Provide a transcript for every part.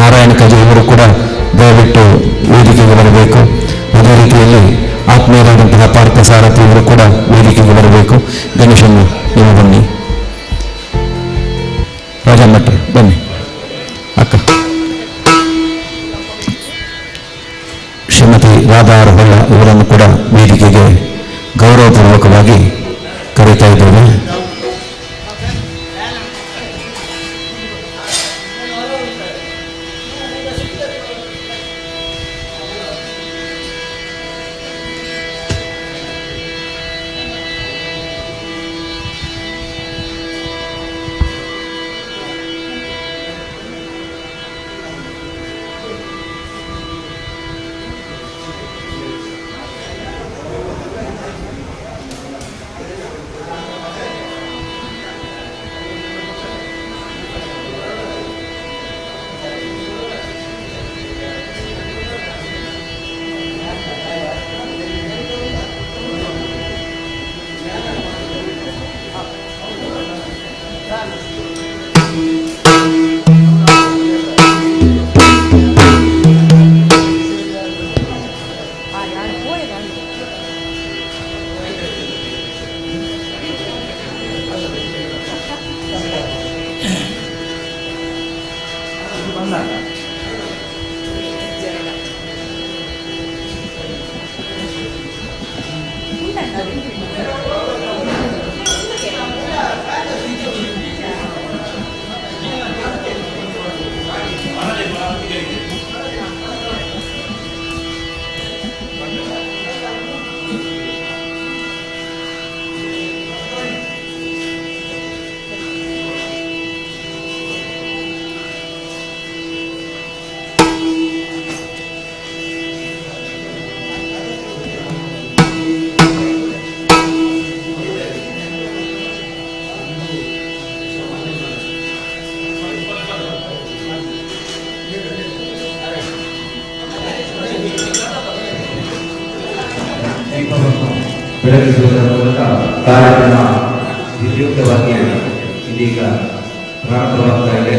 ನಾರಾಯಣ ಕಜೆ ಇವರು ಕೂಡ ದಯವಿಟ್ಟು ವೇದಿಕೆಗೆ ಬರಬೇಕು. ಅದೇ ರೀತಿಯಲ್ಲಿ ಆತ್ಮೀಯರಾದಂತಹ ಪಾರ್ಥ ಸಾರಥಿ ಇವರು ಕೂಡ ವೇದಿಕೆಗೆ ಬರಬೇಕು. ಗಣೇಶನ್ನು ನೀವು ಬನ್ನಿ. ರಾಜಮಟ್ರು ಬನ್ನಿ. ಅಕ್ಕ ಶ್ರೀಮತಿ ರಾಧಾ ಹೊಳ್ಳ ಇವರನ್ನು ಕೂಡ ವೇದಿಕೆಗೆ ಗೌರವಪೂರ್ವಕವಾಗಿ ಕರೀತಾ ಇದ್ದೇವೆ. ಬೆಳಗಿಸುವುದರ ಮೂಲಕ ಕಾರ್ಯಕ್ರಮ ವಿದ್ಯುಕ್ತವಾಗಿ ಇದೀಗ ಪ್ರಾರಂಭವಾಗ್ತಾ ಇದೆ.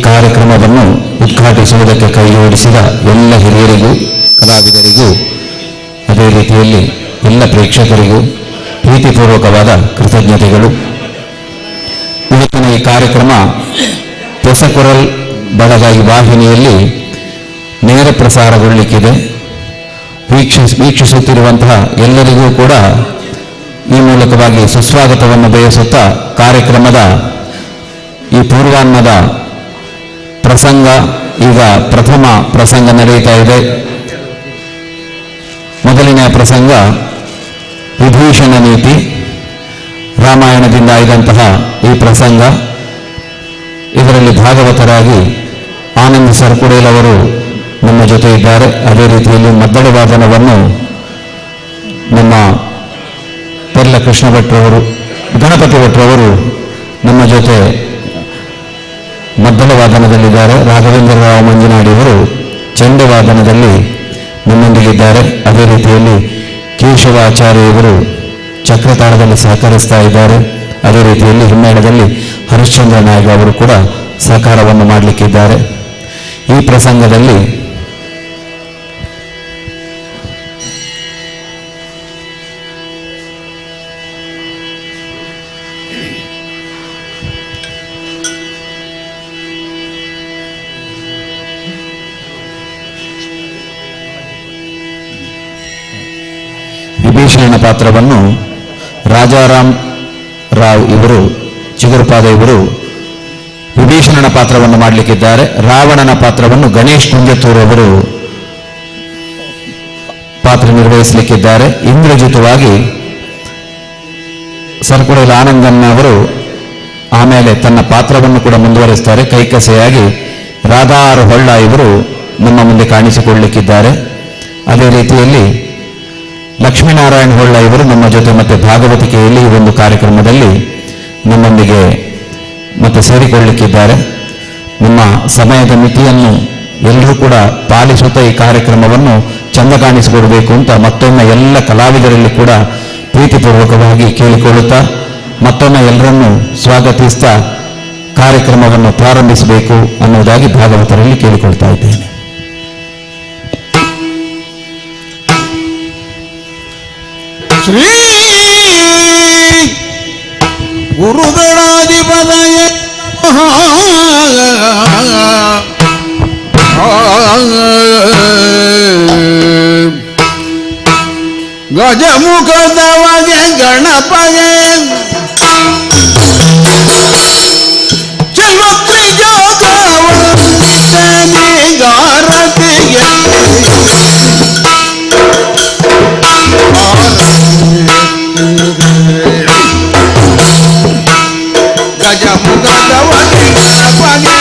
ಕಾರ್ಯಕ್ರಮವನ್ನು ಉದ್ಘಾಟಿಸುವುದಕ್ಕೆ ಕೈ ಜೋಡಿಸಿದ ಎಲ್ಲ ಹಿರಿಯರಿಗೂ, ಕಲಾವಿದರಿಗೂ, ಅದೇ ರೀತಿಯಲ್ಲಿ ಎಲ್ಲ ಪ್ರೇಕ್ಷಕರಿಗೂ ಪ್ರೀತಿಪೂರ್ವಕವಾದ ಕೃತಜ್ಞತೆಗಳು. ಇವತ್ತಿನ ಈ ಕಾರ್ಯಕ್ರಮ ಹೊಸಕೊರಲ್ ಬಡಗಾಯಿ ವಾಹಿನಿಯಲ್ಲಿ ನೇರ ಪ್ರಸಾರಗೊಳ್ಳಲಿಕ್ಕಿದೆ. ವೀಕ್ಷಿಸುತ್ತಿರುವಂತಹ ಎಲ್ಲರಿಗೂ ಕೂಡ ಈ ಮೂಲಕವಾಗಿ ಸುಸ್ವಾಗತವನ್ನು ಬಯಸುತ್ತಾ ಕಾರ್ಯಕ್ರಮದ ಈ ಪೂರ್ವಾಹ್ನದ ಪ್ರಸಂಗ ಈಗ ಪ್ರಥಮ ಪ್ರಸಂಗ ನಡೆಯುತ್ತಾ ಇದೆ. ಮೊದಲನೆಯ ಪ್ರಸಂಗ ವಿಭೀಷಣ ನೀತಿ, ರಾಮಾಯಣದಿಂದ ಆಯ್ದಂತಹ ಈ ಪ್ರಸಂಗ. ಇದರಲ್ಲಿ ಭಾಗವತರಾಗಿ ಆನಂದ್ ಸರ್ಕುಡೇಲ್ ಅವರು ನಮ್ಮ ಜೊತೆ ಇದ್ದಾರೆ. ಅದೇ ರೀತಿಯಲ್ಲಿ ಮದ್ದಳೆ ವಾದನವನ್ನು ನಮ್ಮ ಪೆರ್ಲ ಕೃಷ್ಣ ಭಟ್ರವರು, ಗಣಪತಿ ಭಟ್ರವರು ನಮ್ಮ ಜೊತೆ ಮದ್ದಲ ವಾದನದಲ್ಲಿದ್ದಾರೆ. ರಾಘವೇಂದ್ರ ರಾವ್ ಮಂಜನಾಡಿಯವರು ಚೆಂಡು ವಾದನದಲ್ಲಿ ನಮ್ಮೊಂದಿಗಿದ್ದಾರೆ. ಅದೇ ರೀತಿಯಲ್ಲಿ ಕೇಶವಾಚಾರ್ಯವರು ಚಕ್ರತಾಳದಲ್ಲಿ ಸಹಕರಿಸ್ತಾ ಇದ್ದಾರೆ. ಅದೇ ರೀತಿಯಲ್ಲಿ ಹಿಮ್ಮೇಳದಲ್ಲಿ ಹರಿಶ್ಚಂದ್ರ ನಾಯಕ ಅವರು ಕೂಡ ಸಹಕಾರವನ್ನು ಮಾಡಲಿಕ್ಕಿದ್ದಾರೆ. ಈ ಪ್ರಸಂಗದಲ್ಲಿ ವಿಭೀಷಣನ ಪಾತ್ರವನ್ನು ರಾಜಾರಾಮ್ ರಾವ್ ಇವರು ಚಿಗುರುಪಾದ ಇವರು ವಿಭೀಷಣನ ಪಾತ್ರವನ್ನು ಮಾಡಲಿಕ್ಕಿದ್ದಾರೆ. ರಾವಣನ ಪಾತ್ರವನ್ನು ಗಣೇಶ್ ಕುಂಜತ್ತೂರು ಅವರು ಪಾತ್ರ ನಿರ್ವಹಿಸಲಿಕ್ಕಿದ್ದಾರೆ. ಇಂದ್ರಜಿತವಾಗಿ ಸರ್ಕುಡಲ ಆನಂದನ್ನ ಅವರು ಆಮೇಲೆ ತನ್ನ ಪಾತ್ರವನ್ನು ಕೂಡ ಮುಂದುವರಿಸ್ತಾರೆ. ಕೈಕಸೆಯಾಗಿ ರಾಧಾರ್ ಹೊಳ್ಳ ಇವರು ನಮ್ಮ ಮುಂದೆ ಕಾಣಿಸಿಕೊಳ್ಳಲಿಕ್ಕಿದ್ದಾರೆ. ಅದೇ ರೀತಿಯಲ್ಲಿ ಲಕ್ಷ್ಮೀನಾರಾಯಣ ಹೊಳ್ಳ ಇವರು ನಮ್ಮ ಜೊತೆ ಮತ್ತೆ ಭಾಗವತಿಕೆಯಲ್ಲಿ ಈ ಒಂದು ಕಾರ್ಯಕ್ರಮದಲ್ಲಿ ನಮ್ಮೊಂದಿಗೆ ಮತ್ತೆ ಸೇರಿಕೊಳ್ಳಲಿಕ್ಕಿದ್ದಾರೆ. ನಿಮ್ಮ ಸಮಯದ ಮಿತಿಯನ್ನು ಎಲ್ಲರೂ ಕೂಡ ಪಾಲಿಸುತ್ತಾ ಈ ಕಾರ್ಯಕ್ರಮವನ್ನು ಚಂದ ಕಾಣಿಸಿಕೊಡಬೇಕು ಅಂತ ಮತ್ತೊಮ್ಮೆ ಎಲ್ಲ ಕಲಾವಿದರಲ್ಲಿ ಕೂಡ ಪ್ರೀತಿಪೂರ್ವಕವಾಗಿ ಕೇಳಿಕೊಳ್ಳುತ್ತಾ ಮತ್ತೊಮ್ಮೆ ಎಲ್ಲರನ್ನೂ ಸ್ವಾಗತಿಸ್ತಾ ಕಾರ್ಯಕ್ರಮವನ್ನು ಪ್ರಾರಂಭಿಸಬೇಕು ಅನ್ನುವುದಾಗಿ ಭಾಗವತರಲ್ಲಿ ಕೇಳಿಕೊಳ್ತಾ ಇದ್ದೇನೆ. ಶ್ರೀ ಗುರುಗಣಾಧಿಪತಯೇ ಗಜಮುಖದವಗೆ ಗಣಪಗೆ ಗಾರತಿಗೆ ಗಜಮುಖದವಗೆ ಗಣಪಗೆ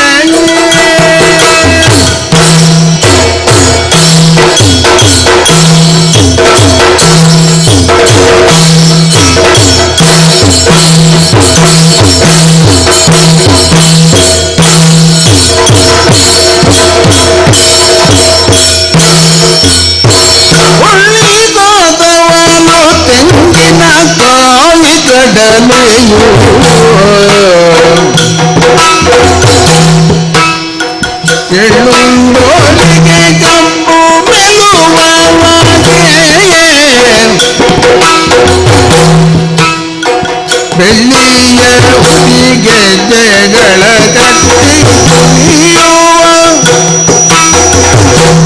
ಕಡಲೆಯು ಎಳ್ಳುಂಡೋಲಿಗೆ ಕಬ್ಬು ಮೆಲುವವಾಗೆ ಬೆಳ್ಳಿಯ ಹುಲಿಗೆ ಜಗಳ ಕಟ್ಟಿ ಕುಣಿಯುವ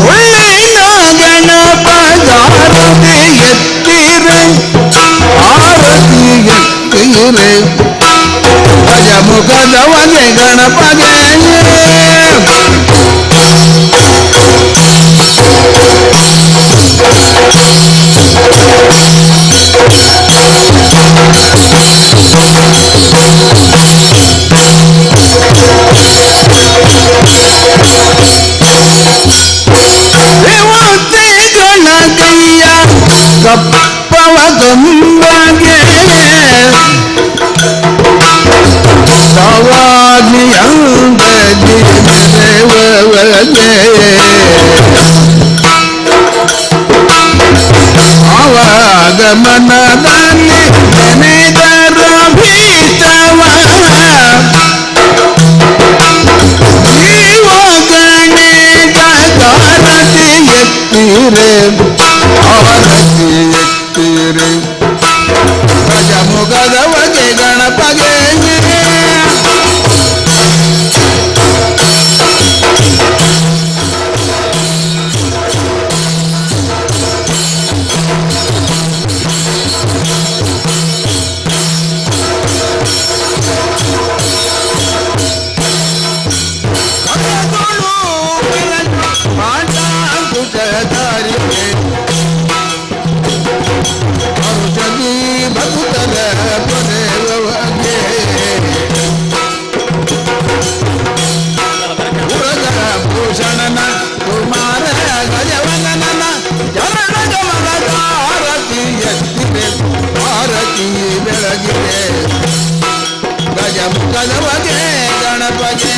ಒಳ್ಳಿನ ಗಣಪ ಗಾರದೆ ಎತ್ತಿರೆ ಆರತಿ ಎತ್ತಿರೆ ಗಜಮುಖದವಗೆ ಗಣಪಗೆ ದೇವತೆ ಗಣಗಯ್ಯ ಕಪ್ಪವ ಗಂಬಗೆ ಸವಾದಿಯಂದದಿ ಮೆರೆವವಗೆ ಆವಾಗಮನದಲ್ಲಿ ನೆನೆದರ ಭೀತವ ಜೀವ ಗಣೇಶ ಗಾರತಿ ಎತ್ತಿರೆ ಆರತಿ ಎತ್ತಿರೆ ಗಜಮುಖದವಗೆ ಗಣಪಗೆ ಮಾಧವಗೆ ಗಣಪಗೆ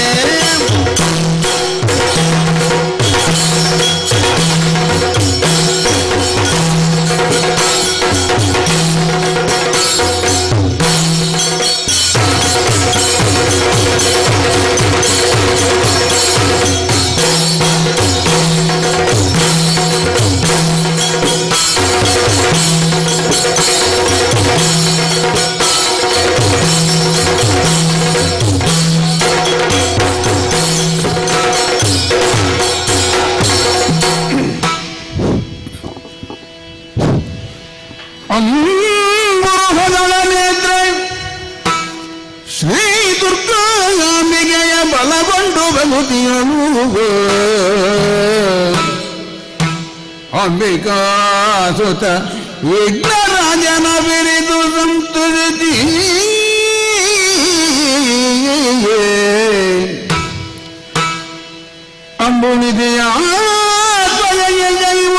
ಅಂಬುರುಹದಳ ನೇತ್ರ ಶ್ರೀ ದುರ್ಗಾಂಬಿಗೆಯ ಬಲಗೊಂಡು ಬಗುತಿಯಳು ಅಂಬಿಕಾಸುತ ವಿಘ್ನರಾಜನ ಬಿರಿದು ಸಂತುರಿಸಿ ಅಂಬುನಿದೆಯ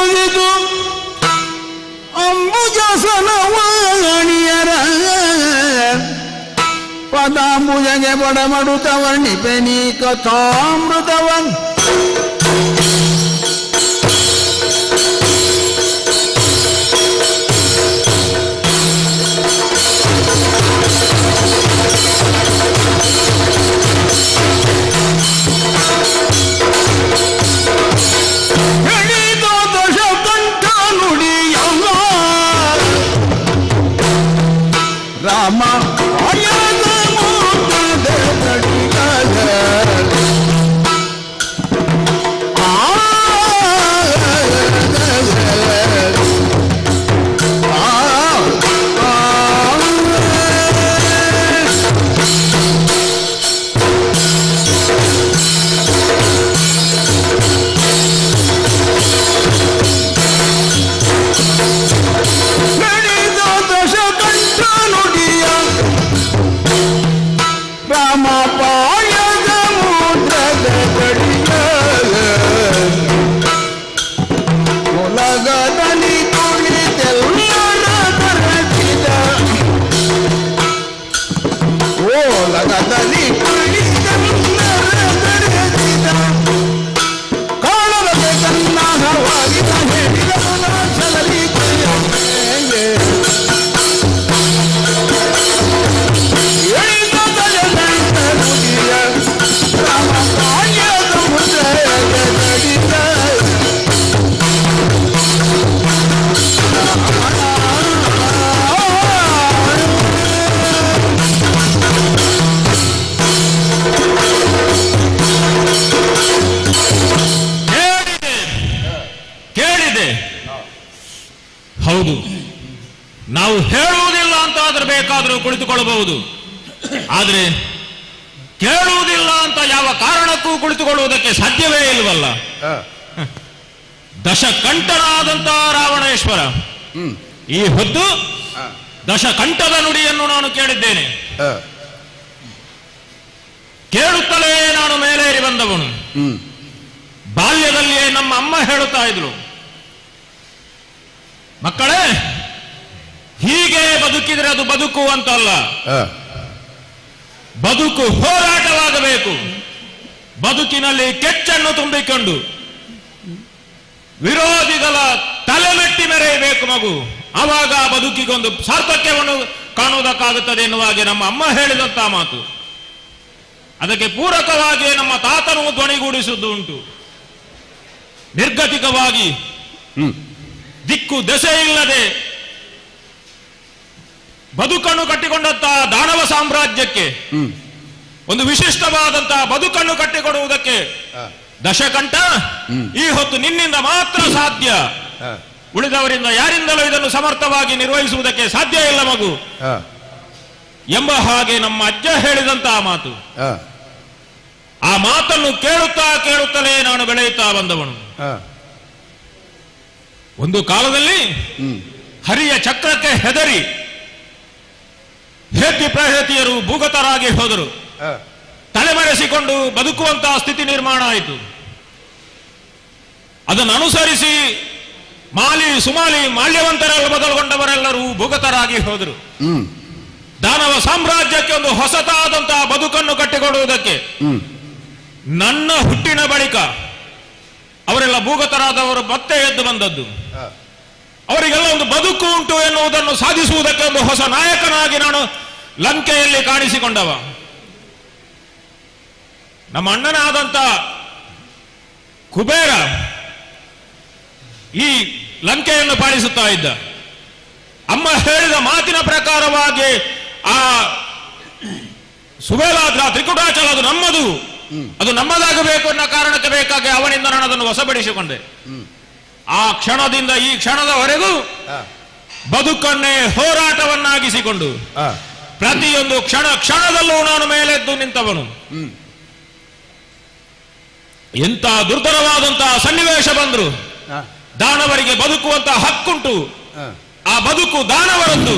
ಉಳಿದು ಅಂಬುಜಸನವಾಣಿಯರ ಪದಾಂಬುಜಗೆ ಬಡಮಡುತ್ತ ವರ್ಣಿಪೆನಿ ಕಥಾಮೃತವನ್ ರಾಮ ಆಯದ ಮೂರ್ಖದ ಕಡಿಗಾಲ ರಾಮ ಪಾಯದ ಮೂರ್ಖದ ಕಡಿಗಾಲ ಒಲಗದಲ್ಲಿ ಕುಳಿತೆಲ್ಲರ ಕರಚಿದ ಓಲಗದಲ್ಲಿ ಕುಳಿತೆಲ್ಲರ ಕರಚಿದ ಕಾಣಲದೆ ಕನ್ನಾಗವಾಗಿದ ಹೇಳಿದ ಮನಸ್ಸಲ್ಲಿ ರಾಮ ಪಾಯದ ಮುದ್ರೆಯ ಕಡಿದ ಕೇಳಿದೆ. ಹೌದು, ನಾವು ಹೇಳುವುದಿಲ್ಲ ಅಂತ ಆದ್ರೆ ಬೇಕಾದರೂ ಕುಳಿತುಕೊಳ್ಳಬಹುದು. ಆದರೆ ಕೇಳುವುದಿಲ್ಲ ಅಂತ ಯಾವ ಕಾರಣಕ್ಕೂ ಕುಳಿತುಕೊಳ್ಳುವುದಕ್ಕೆ ಸಾಧ್ಯವೇ ಇಲ್ವಲ್ಲ. ದಶಕಂಠನಾದಂತಹ ರಾವಣೇಶ್ವರ ಈ ಹೊತ್ತು ದಶಕಂಠದ ನುಡಿಯನ್ನು ನಾನು ಕೇಳಿದ್ದೇನೆ. ಕೇಳುತ್ತಲೇ ನಾನು ಮೇಲೇರಿ ಬಂದವನು. ಬಾಲ್ಯದಲ್ಲಿಯೇ ನಮ್ಮ ಅಮ್ಮ ಹೇಳುತ್ತಾ ಇದ್ರು, ಮಕ್ಕಳೇ, ಹೀಗೆ ಬದುಕಿದ್ರೆ ಅದು ಬದುಕು ಅಂತಲ್ಲ, ಬದುಕು ಹೋರಾಟವಾಗಬೇಕು. ಬದುಕಿನಲ್ಲಿ ಕೆಚ್ಚನ್ನು ತುಂಬಿಕೊಂಡು ವಿರೋಧಿಗಳ ತಲೆಮೆಟ್ಟಿ ಮೆರೆಯಬೇಕು ಮಗು. ಆವಾಗ ಬದುಕಿಗೊಂದು ಸಾರ್ಥಕ್ಯವನ್ನು ಕಾಣುವುದಕ್ಕಾಗುತ್ತದೆ ಎನ್ನುವ ಹಾಗೆ ನಮ್ಮ ಅಮ್ಮ ಹೇಳಿದಂತಹ ಮಾತು. ಅದಕ್ಕೆ ಪೂರಕವಾಗಿ ನಮ್ಮ ತಾತನು ಧ್ವನಿಗೂಡಿಸುವುದು ಉಂಟು. ನಿರ್ಗತಿಕವಾಗಿ ದಿಕ್ಕು ದೆಸೆ ಇಲ್ಲದೆ ಬದುಕನ್ನು ಕಟ್ಟಿಕೊಂಡಂತಹ ದಾನವ ಸಾಮ್ರಾಜ್ಯಕ್ಕೆ ಒಂದು ವಿಶಿಷ್ಟವಾದಂತಹ ಬದುಕನ್ನು ಕಟ್ಟಿಕೊಡುವುದಕ್ಕೆ ದಶಕಂಠ ಈ ಹೊತ್ತು ನಿನ್ನಿಂದ ಮಾತ್ರ ಸಾಧ್ಯ. ಉಳಿದವರಿಂದ ಯಾರಿಂದಲೂ ಇದನ್ನು ಸಮರ್ಥವಾಗಿ ನಿರ್ವಹಿಸುವುದಕ್ಕೆ ಸಾಧ್ಯ ಇಲ್ಲ ಮಗು ಎಂಬ ಹಾಗೆ ನಮ್ಮ ಅಜ್ಜ ಹೇಳಿದಂತಹ ಮಾತು. ಆ ಮಾತನ್ನು ಕೇಳುತ್ತಾ ಕೇಳುತ್ತಲೇ ನಾನು ಬೆಳೆಯುತ್ತಾ ಬಂದವನು. ಒಂದು ಕಾಲದಲ್ಲಿ ಹರಿಯ ಚಕ್ರಕ್ಕೆ ಹೆದರಿ ಹೇತಿ ಪ್ರಹೇತಿಯರು ಭೂಗತರಾಗಿ ಹೋದರು. ತಲೆಮರೆಸಿಕೊಂಡು ಬದುಕುವಂತಹ ಸ್ಥಿತಿ ನಿರ್ಮಾಣ ಆಯಿತು. ಅದನ್ನು ಅನುಸರಿಸಿ ಮಾಲಿ ಸುಮಾಲಿ ಮಾಲ್ಯವಂತರೆಲ್ಲ ಮೊದಲುಗೊಂಡವರೆಲ್ಲರೂ ಭೂಗತರಾಗಿ ಹೋದರು. ದಾನವ ಸಾಮ್ರಾಜ್ಯಕ್ಕೆ ಒಂದು ಹೊಸತಾದಂತಹ ಬದುಕನ್ನು ಕಟ್ಟಿಕೊಡುವುದಕ್ಕೆ ನನ್ನ ಹುಟ್ಟಿನ ಬಳಿಕ ಅವರೆಲ್ಲ ಭೂಗತರಾದವರು ಮತ್ತೆ ಎದ್ದು ಬಂದದ್ದು. ಅವರಿಗೆಲ್ಲ ಒಂದು ಬದುಕು ಉಂಟು ಎನ್ನುವುದನ್ನು ಸಾಧಿಸುವುದಕ್ಕೆ ಒಂದು ಹೊಸ ನಾಯಕನಾಗಿ ನಾನು ಲಂಕೆಯಲ್ಲಿ ಕಾಣಿಸಿಕೊಂಡವ. ನಮ್ಮ ಅಣ್ಣನಾದಂತ ಕುಬೇರ ಈ ಲಂಕೆಯನ್ನು ಪಾಲಿಸುತ್ತಾ ಇದ್ದ. ಅಮ್ಮ ಹೇಳಿದ ಮಾತಿನ ಪ್ರಕಾರವಾಗಿ ಆ ಸುಬೇಲಾದ್ರ ತ್ರಿಕುಟಾಚಲ ಅದು ನಮ್ಮದು, ಅದು ನಮ್ಮದಾಗಬೇಕು ಅನ್ನೋ ಕಾರಣಕ್ಕೆ ಬೇಕಾಗಿ ಅವನಿಂದ ನಾನು ಅದನ್ನು ವಶಪಡಿಸಿಕೊಂಡೆ. ಆ ಕ್ಷಣದಿಂದ ಈ ಕ್ಷಣದವರೆಗೂ ಬದುಕನ್ನೇ ಹೋರಾಟವನ್ನಾಗಿಸಿಕೊಂಡು ಪ್ರತಿಯೊಂದು ಕ್ಷಣದಲ್ಲೂ ನಾನು ಮೇಲೆದ್ದು ನಿಂತವನು. ಎಂತ ದುರ್ಧರವಾದಂತಹ ಸನ್ನಿವೇಶ ಬಂದ್ರು ದಾನವರಿಗೆ ಬದುಕುವಂತ ಹಕ್ಕುಂಟು. ಆ ಬದುಕು ದಾನವರದ್ದು,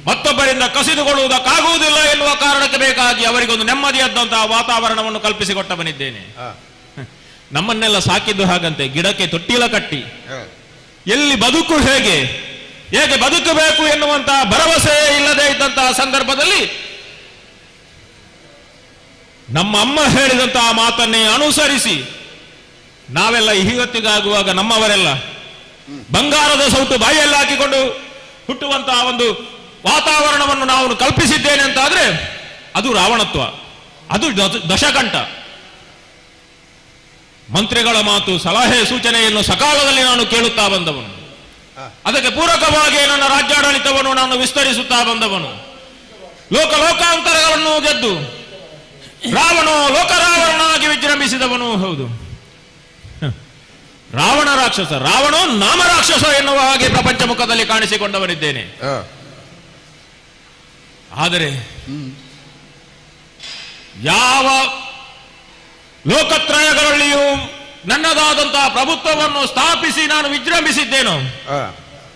ಮತ್ತೊಬ್ಬರಿಂದ ಕಸಿದುಕೊಳ್ಳುವುದಕ್ಕಾಗುವುದಿಲ್ಲ ಎನ್ನುವ ಕಾರಣಕ್ಕೆ ಬೇಕಾಗಿ ಅವರಿಗೊಂದು ನೆಮ್ಮದಿಯಾದಂತಹ ವಾತಾವರಣವನ್ನು ಕಲ್ಪಿಸಿಕೊಟ್ಟವನಿದ್ದೇನೆ. ನಮ್ಮನ್ನೆಲ್ಲ ಸಾಕಿದ್ದು ಹಾಗಂತೆ, ಗಿಡಕ್ಕೆ ತೊಟ್ಟಿಲ ಕಟ್ಟಿ ಎಲ್ಲಿ ಬದುಕು ಹೇಗೆ ಬದುಕಬೇಕು ಎನ್ನುವಂತಹ ಭರವಸೆ ಇಲ್ಲದೆ ಇದ್ದಂತಹ ಸಂದರ್ಭದಲ್ಲಿ ನಮ್ಮ ಅಮ್ಮ ಹೇಳಿದಂತಹ ಮಾತನ್ನೇ ಅನುಸರಿಸಿ ನಾವೆಲ್ಲ ಹೀಗತ್ತಿಗಾಗುವಾಗ ನಮ್ಮವರೆಲ್ಲ ಬಂಗಾರದ ಸೌಟು ಬಾಯಿಯಲ್ಲಿ ಹಾಕಿಕೊಂಡು ಹುಟ್ಟುವಂತಹ ಒಂದು ವಾತಾವರಣವನ್ನು ನಾವು ಕಲ್ಪಿಸಿದ್ದೇನೆ ಅಂತಾದ್ರೆ ಅದು ರಾವಣತ್ವ, ಅದು ದಶಕಂಠ. ಮಂತ್ರಿಗಳ ಮಾತು, ಸಲಹೆ, ಸೂಚನೆಯನ್ನು ಸಕಾಲದಲ್ಲಿ ನಾನು ಕೇಳುತ್ತಾ ಬಂದವನು. ಅದಕ್ಕೆ ಪೂರಕವಾಗಿ ನನ್ನ ರಾಜ್ಯಾಡಳಿತವನ್ನು ನಾನು ವಿಸ್ತರಿಸುತ್ತಾ ಬಂದವನು. ಲೋಕಾಂತರಗಳನ್ನು ಗೆದ್ದು ಲೋಕರಾವಣನಾಗಿ ವಿಜೃಂಭಿಸಿದವನು. ಹೌದು, ರಾವಣ ರಾಕ್ಷಸ, ರಾವಣ ನಾಮ ರಾಕ್ಷಸ ಎನ್ನುವ ಹಾಗೆ ಪ್ರಪಂಚ ಮುಖದಲ್ಲಿ ಕಾಣಿಸಿಕೊಂಡವನಿದ್ದೇನೆ. ಆದರೆ ಯಾವ ಲೋಕತ್ರಯಗಳಲ್ಲಿಯೂ ನನ್ನದಾದಂತಹ ಪ್ರಭುತ್ವವನ್ನು ಸ್ಥಾಪಿಸಿ ನಾನು ವಿಜೃಂಭಿಸಿದ್ದೇನೋ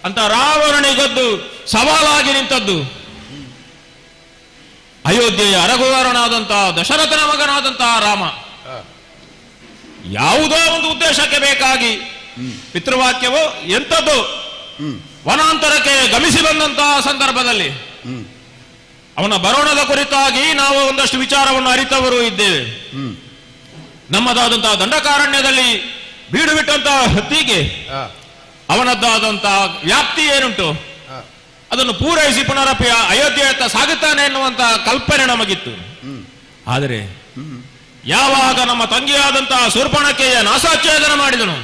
ಅಂತ ರಾವಣನಿಗದ್ದು ಸವಾಲಾಗಿ ನಿಂತದ್ದು ಅಯೋಧ್ಯೆಯ ಅರಗುವರನಾದಂತಹ ದಶರಥನ ಮಗನಾದಂತಹ ರಾಮ. ಯಾವುದೋ ಒಂದು ಉದ್ದೇಶಕ್ಕೆ ಬೇಕಾಗಿ ಪಿತೃವಾಕ್ಯವೋ ಎಂಥದ್ದು ವನಾಂತರಕ್ಕೆ ಗಮಿಸಿ ಬಂದಂತಹ ಸಂದರ್ಭದಲ್ಲಿ ಅವನ ಬರೋಣದ ಕುರಿತಾಗಿ ನಾವು ಒಂದಷ್ಟು ವಿಚಾರವನ್ನು ಅರಿತವರು ಇದ್ದೇವೆ. ನಮ್ಮದಾದಂತಹ ದಂಡಕಾರಣ್ಯದಲ್ಲಿ ಬೀಡು ಬಿಟ್ಟಂತಹ ಹತ್ತಿಗೆ ಅವನದ್ದಾದಂತಹ ವ್ಯಾಪ್ತಿ ಏನುಂಟು ಅದನ್ನು ಪೂರೈಸಿ ಪುನರಪಿ ಅಯೋಧ್ಯೆಯತ್ತ ಸಾಗುತ್ತಾನೆ ಎನ್ನುವಂತಹ ಕಲ್ಪನೆ ನಮಗಿತ್ತು. ಆದರೆ ಯಾವಾಗ ನಮ್ಮ ತಂಗಿಯಾದಂತಹ ಶೂರ್ಪಣಖೆಯ ನಾಸಾಚ್ಛೇದನ ಮಾಡಿದನು,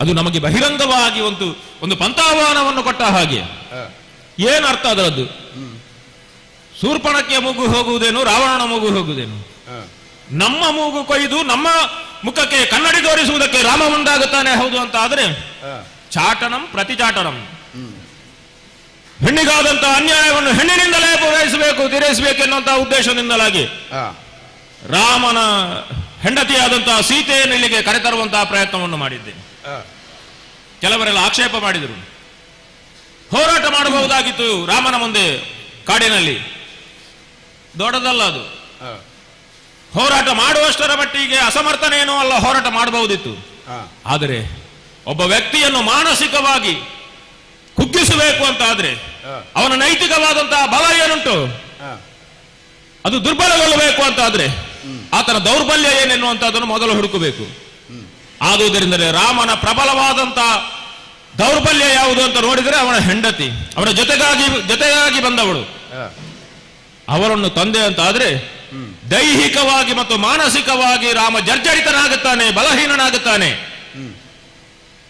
ಅದು ನಮಗೆ ಬಹಿರಂಗವಾಗಿ ಒಂದು ಪಂಥಾಹ್ವಾನವನ್ನು ಕೊಟ್ಟ ಹಾಗೆ. ಏನರ್ಥ ಅದರದ್ದು? ಶೂರ್ಪಣಖೆಯ ಮೂಗು ಹೋಗುವುದೇನು, ರಾವಣನ ಮೂಗು ಹೋಗುವುದೇನು? ನಮ್ಮ ಮೂಗು ಕೊಯ್ದು ನಮ್ಮ ಮುಖಕ್ಕೆ ಕನ್ನಡಿ ತೋರಿಸುವುದಕ್ಕೆ ರಾಮ ಮುಂದಾಗುತ್ತಾನೆ. ಹೌದು ಅಂತ ಆದ್ರೆ ಚಾಟನಂ ಪ್ರತಿಚಾಟನಂ, ಹೆಣ್ಣಿಗಾದಂತಹ ಅನ್ಯಾಯವನ್ನು ಹೆಣ್ಣಿನಿಂದಲೇ ಪೂರೈಸಬೇಕು, ತೀರೈಸಬೇಕು ಎನ್ನುವಂತಹ ಉದ್ದೇಶದಿಂದಲಾಗಿ ರಾಮನ ಹೆಂಡತಿಯಾದಂತಹ ಸೀತೆಯನ್ನು ಇಲ್ಲಿಗೆ ಕರೆತರುವಂತಹ ಪ್ರಯತ್ನವನ್ನು ಮಾಡಿದ್ದೇನೆ. ಕೆಲವರೆಲ್ಲ ಆಕ್ಷೇಪ ಮಾಡಿದರು, ಹೋರಾಟ ಮಾಡಬಹುದಾಗಿತ್ತು ರಾಮನ ಮುಂದೆ ಕಾಡಿನಲ್ಲಿ. ದೊಡ್ಡದಲ್ಲ ಅದು, ಹೋರಾಟ ಮಾಡುವಷ್ಟರ ಮಟ್ಟಿಗೆ ಅಸಮರ್ಥನೇನೂ ಅಲ್ಲ, ಹೋರಾಟ ಮಾಡಬಹುದಿತ್ತು. ಆದರೆ ಒಬ್ಬ ವ್ಯಕ್ತಿಯನ್ನು ಮಾನಸಿಕವಾಗಿ ಕುಗ್ಗಿಸಬೇಕು ಅಂತ ಆದ್ರೆ ಅವನ ನೈತಿಕವಾದಂತಹ ಬಲ ಏನುಂಟು ಅದು ದುರ್ಬಲಗೊಳ್ಳಬೇಕು ಅಂತ ಆದ್ರೆ ಆತನ ದೌರ್ಬಲ್ಯ ಏನೆನ್ನುವಂತಹದನ್ನು ಮೊದಲು ಹುಡುಕಬೇಕು. ಆದುದರಿಂದಲೇ ರಾಮನ ಪ್ರಬಲವಾದಂತಹ ದೌರ್ಬಲ್ಯ ಯಾವುದು ಅಂತ ನೋಡಿದರೆ ಅವನ ಹೆಂಡತಿ, ಅವನ ಜೊತೆಗಾಗಿ ಬಂದವಳು. ಅವರನ್ನು ತಂದೆ ಅಂತ ಆದ್ರೆ ದೈಹಿಕವಾಗಿ ಮತ್ತು ಮಾನಸಿಕವಾಗಿ ರಾಮ ಜರ್ಜರಿತನಾಗುತ್ತಾನೆ, ಬಲಹೀನನಾಗುತ್ತಾನೆ,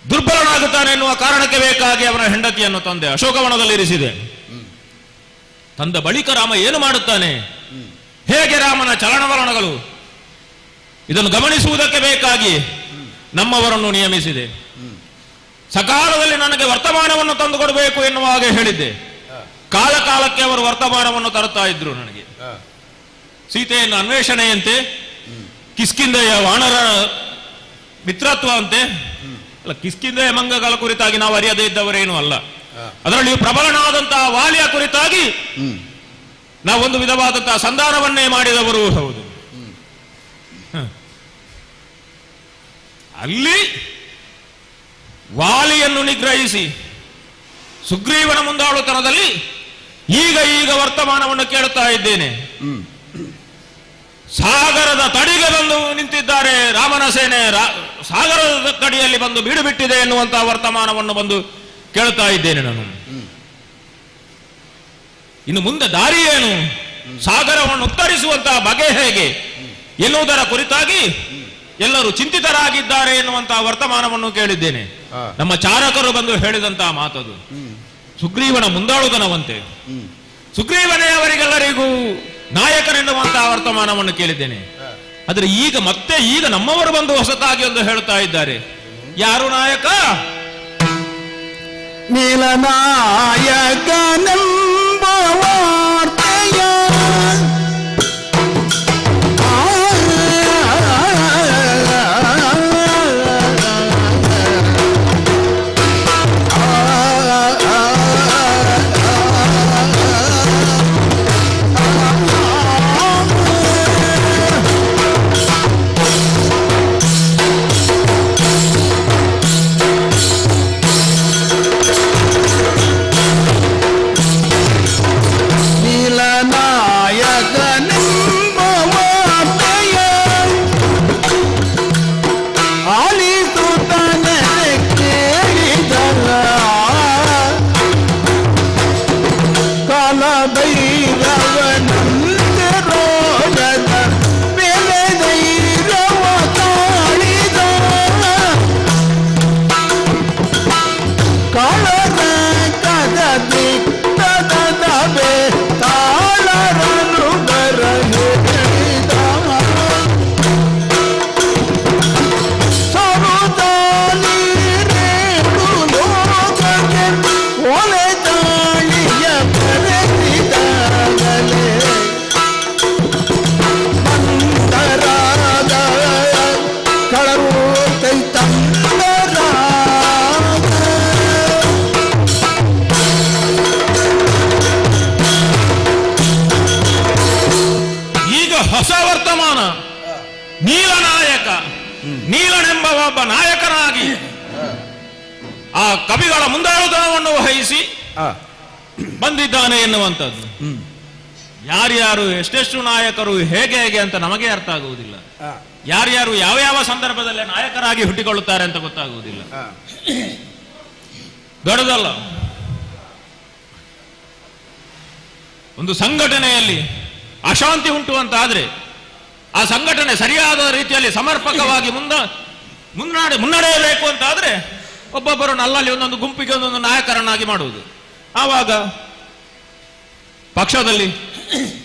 ದುರ್ಬಲನಾಗುತ್ತಾನೆ ಎನ್ನುವ ಕಾರಣಕ್ಕೆ ಬೇಕಾಗಿ ಅವನ ಹೆಂಡತಿಯನ್ನು ತಂದೆ ಅಶೋಕವನದಲ್ಲಿ ಇರಿಸಿದೆ. ತಂದ ಬಳಿಕ ರಾಮ ಏನು ಮಾಡುತ್ತಾನೆ, ಹೇಗೆ ರಾಮನ ಚಲನವಲನಗಳು, ಇದನ್ನು ಗಮನಿಸುವುದಕ್ಕೆ ಬೇಕಾಗಿ ನಮ್ಮವರನ್ನು ನಿಯಮಿಸಿದೆ. ಸಕಾಲದಲ್ಲಿ ನನಗೆ ವರ್ತಮಾನವನ್ನು ತಂದುಕೊಡಬೇಕು ಎನ್ನುವ ಹಾಗೆ ಹೇಳಿದ್ದೆ. ಕಾಲ ಕಾಲಕ್ಕೆ ಅವರು ವರ್ತಮಾನವನ್ನು ತರುತ್ತಾ ಇದ್ರು ನನಗೆ. ಸೀತೆಯನ್ನು ಅನ್ವೇಷಣೆಯಂತೆ, ಕಿಷ್ಕಿಂಧೆಯ ವಾನರ ಮಿತ್ರತ್ವ ಅಂತೆ. ಅಲ್ಲ, ಕಿಷ್ಕಿಂಧೆಯ ಮಂಗಗಳ ಕುರಿತಾಗಿ ನಾವು ಅರಿಯದೇ ಇದ್ದವರೇನು ಅಲ್ಲ. ಅದರಲ್ಲಿ ಪ್ರಬಲನಾದಂತಹ ವಾಲಿಯ ಕುರಿತಾಗಿ ನಾವೊಂದು ವಿಧವಾದಂತಹ ಸಂಧಾನವನ್ನೇ ಮಾಡಿದವರು. ಹೌದು, ಅಲ್ಲಿ ವಾಲಿಯನ್ನು ನಿಗ್ರಹಿಸಿ ಸುಗ್ರೀವನ ಮುಂದಾಳುತನದಲ್ಲಿ ಈಗ ವರ್ತಮಾನವನ್ನು ಕೇಳುತ್ತಾ ಇದ್ದೇನೆ. ಸಾಗರದ ತಡಿಗೆ ಬಂದು ನಿಂತಿದ್ದಾರೆ ರಾಮನ ಸೇನೆ, ಸಾಗರದ ತಡಿಯಲ್ಲಿ ಬಂದು ಬೀಡು ಬಿಟ್ಟಿದೆ ಎನ್ನುವಂತಹ ವರ್ತಮಾನವನ್ನು ಬಂದು ಕೇಳುತ್ತಾ ಇದ್ದೇನೆ ನಾನು. ಇನ್ನು ಮುಂದೆ ದಾರಿ ಏನು, ಸಾಗರವನ್ನು ಉತ್ತರಿಸುವಂತಹ ಬಗೆ ಹೇಗೆ ಎನ್ನುವುದರ ಕುರಿತಾಗಿ ಎಲ್ಲರೂ ಚಿಂತಿತರಾಗಿದ್ದಾರೆ ಎನ್ನುವಂತಹ ವರ್ತಮಾನವನ್ನು ಕೇಳಿದ್ದೇನೆ. ನಮ್ಮ ಚಾರಕರು ಬಂದು ಹೇಳಿದಂತಹ ಮಾತದು. ಸುಗ್ರೀವನ ಮುಂದಾಳುತನವಂತೆ, ಸುಗ್ರೀವನೇ ಅವರಿಗೆಲ್ಲರಿಗೂ ನಾಯಕನೆನ್ನುವಂತಹ ವರ್ತಮಾನವನ್ನು ಕೇಳಿದ್ದೇನೆ. ಆದ್ರೆ ಈಗ ನಮ್ಮವರು ಬಂದು ಹೊಸತಾಗಿ ಒಂದು ಹೇಳುತ್ತಾ ಇದ್ದಾರೆ. ಯಾರು ನಾಯಕ? ನೀಲನಾಯಕನೆಂಬ ವಾರ್ತೆಯ ಹೊಸ ವರ್ತಮಾನ. ನೀಲನಾಯಕ, ನೀಲನೆಂಬ ಒಬ್ಬ ನಾಯಕನಾಗಿ ಆ ಕವಿಗಳ ಮುಂದಾಳುತನವನ್ನು ವಹಿಸಿ ಬಂದಿದ್ದಾನೆ ಎನ್ನುವಂಥದ್ದು. ಯಾರ್ಯಾರು ಎಷ್ಟೆಷ್ಟು ನಾಯಕರು ಹೇಗೆ ಅಂತ ನಮಗೆ ಅರ್ಥ ಆಗುವುದಿಲ್ಲ. ಯಾರ್ಯಾರು ಯಾವ ಸಂದರ್ಭದಲ್ಲಿ ನಾಯಕರಾಗಿ ಹುಟ್ಟಿಕೊಳ್ಳುತ್ತಾರೆ ಅಂತ ಗೊತ್ತಾಗುವುದಿಲ್ಲ. ದೊಡ್ಡದಲ್ಲ, ಒಂದು ಸಂಘಟನೆಯಲ್ಲಿ ಅಶಾಂತಿ ಉಂಟು ಅಂತ ಆದ್ರೆ ಆ ಸಂಘಟನೆ ಸರಿಯಾದ ರೀತಿಯಲ್ಲಿ ಸಮರ್ಪಕವಾಗಿ ಮುನ್ನಡೆಯಬೇಕು ಅಂತ ಆದ್ರೆ ಒಬ್ಬೊಬ್ಬರನ್ನು ಅಲ್ಲಲ್ಲಿ ಒಂದೊಂದು ಗುಂಪಿಗೆ ಒಂದೊಂದು ನಾಯಕರನ್ನಾಗಿ ಮಾಡುವುದು. ಆವಾಗ ಪಕ್ಷದಲ್ಲಿ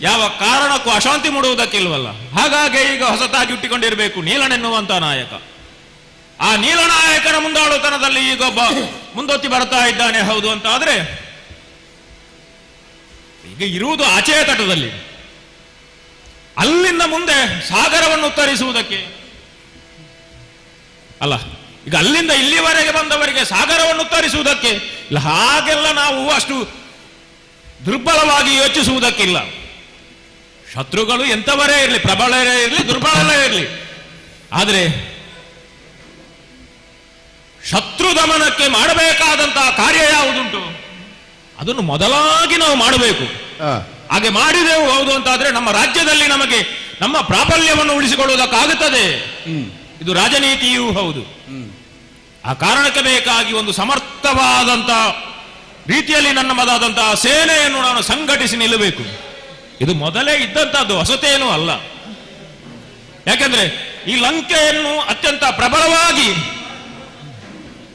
ಯಾವ ಕಾರಣಕ್ಕೂ ಅಶಾಂತಿ ಮೂಡುವುದಕ್ಕಿಲ್ವಲ್ಲ. ಹಾಗಾಗಿ ಈಗ ಹೊಸತಾಗಿ ಹುಟ್ಟಿಕೊಂಡಿರಬೇಕು ನೀಲನೆನ್ನುವಂತ ನಾಯಕ. ಆ ನೀಲನಾಯಕನ ಮುಂದಾಳುತನದಲ್ಲಿ ಈಗೊಬ್ಬ ಮುಂದೊತ್ತಿ ಬರ್ತಾ ಇದ್ದಾನೆ. ಹೌದು ಅಂತ ಆದ್ರೆ ಈಗ ಇರುವುದು ಆಚೆಯ ತಟದಲ್ಲಿ, ಅಲ್ಲಿಂದ ಮುಂದೆ ಸಾಗರವನ್ನು ಉತ್ತರಿಸುವುದಕ್ಕೆ ಅಲ್ಲ, ಈಗ ಅಲ್ಲಿಂದ ಇಲ್ಲಿವರೆಗೆ ಬಂದವರಿಗೆ ಸಾಗರವನ್ನು ಉತ್ತರಿಸುವುದಕ್ಕೆ ಇಲ್ಲ. ಹಾಗೆಲ್ಲ ನಾವು ಅಷ್ಟು ದುರ್ಬಲವಾಗಿ ಯೋಚಿಸುವುದಕ್ಕಿಲ್ಲ. ಶತ್ರುಗಳು ಎಂಥವರೇ ಇರಲಿ, ಪ್ರಬಲರೇ ಇರಲಿ, ದುರ್ಬಲರೇ ಇರಲಿ, ಆದರೆ ಶತ್ರು ದಮನಕ್ಕೆ ಮಾಡಬೇಕಾದಂತಹ ಕಾರ್ಯ ಯಾವುದುಂಟು ಅದನ್ನು ಮೊದಲಾಗಿ ನಾವು ಮಾಡಬೇಕು. ಹಾಗೆ ಮಾಡಿದೆವು ಹೌದು ಅಂತಾದ್ರೆ ನಮ್ಮ ರಾಜ್ಯದಲ್ಲಿ ನಮಗೆ ನಮ್ಮ ಪ್ರಾಬಲ್ಯವನ್ನು ಉಳಿಸಿಕೊಳ್ಳುವುದಕ್ಕಾಗುತ್ತದೆ. ಇದು ರಾಜನೀತಿಯೂ ಹೌದು. ಆ ಕಾರಣಕ್ಕೆ ಬೇಕಾಗಿ ಒಂದು ಸಮರ್ಥವಾದಂತ ರೀತಿಯಲ್ಲಿ ನನ್ನದಾದಂತಹ ಸೇನೆಯನ್ನು ನಾನು ಸಂಘಟಿಸಿ ನಿಲ್ಲಬೇಕು. ಇದು ಮೊದಲೇ ಇದ್ದಂತಹದ್ದು, ಹೊಸತೇನೂ ಅಲ್ಲ. ಯಾಕೆಂದ್ರೆ ಈ ಲಂಕೆಯನ್ನು ಅತ್ಯಂತ ಪ್ರಬಲವಾಗಿ